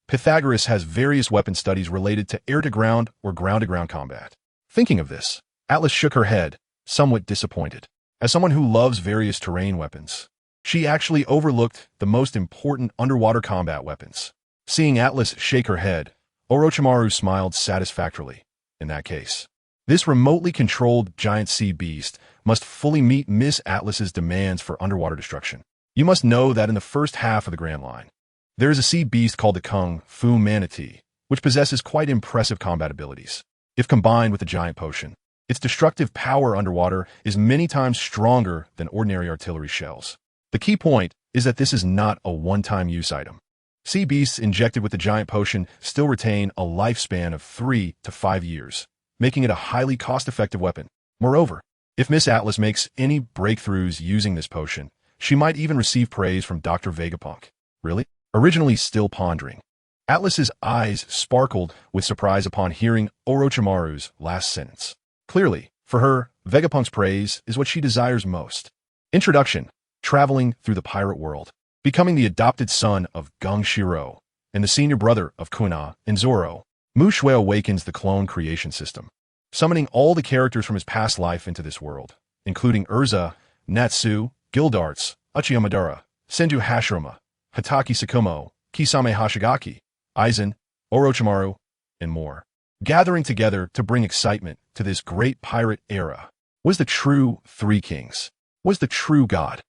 Pythagoras has various weapon studies related to air-to-ground or ground-to-ground combat. Thinking of this, Atlas shook her head, somewhat disappointed. As someone who loves various terrain weapons, she actually overlooked the most important underwater combat weapons. Seeing Atlas shake her head, Orochimaru smiled satisfactorily. In that case, this remotely controlled giant sea beast must fully meet Miss Atlas's demands for underwater destruction. You must know that in the first half of the Grand Line, there is a sea beast called the Kung Fu Manatee, which possesses quite impressive combat abilities. If combined with the giant potion, its destructive power underwater is many times stronger than ordinary artillery shells. The key point is that this is not a one-time use item. Sea beasts injected with the giant potion still retain a lifespan of 3 to 5 years, making it a highly cost-effective weapon. Moreover, if Miss Atlas makes any breakthroughs using this potion, she might even receive praise from Dr. Vegapunk. Really? Originally still pondering, Atlas's eyes sparkled with surprise upon hearing Orochimaru's last sentence. Clearly, for her, Vegapunk's praise is what she desires most. Introduction: traveling through the pirate world, becoming the adopted son of Gung Shiro and the senior brother of Kuina and Zoro. Mu Shui awakens the clone creation system, summoning all the characters from his past life into this world, including Erza, Natsu, Gildarts, Uchiha Madara, Senju Hashirama, Hatake Kakashi, Kisame Hoshigaki, Aizen, Orochimaru, and more, gathering together to bring excitement to this great pirate era. Was the true Three Kings? Was the true God?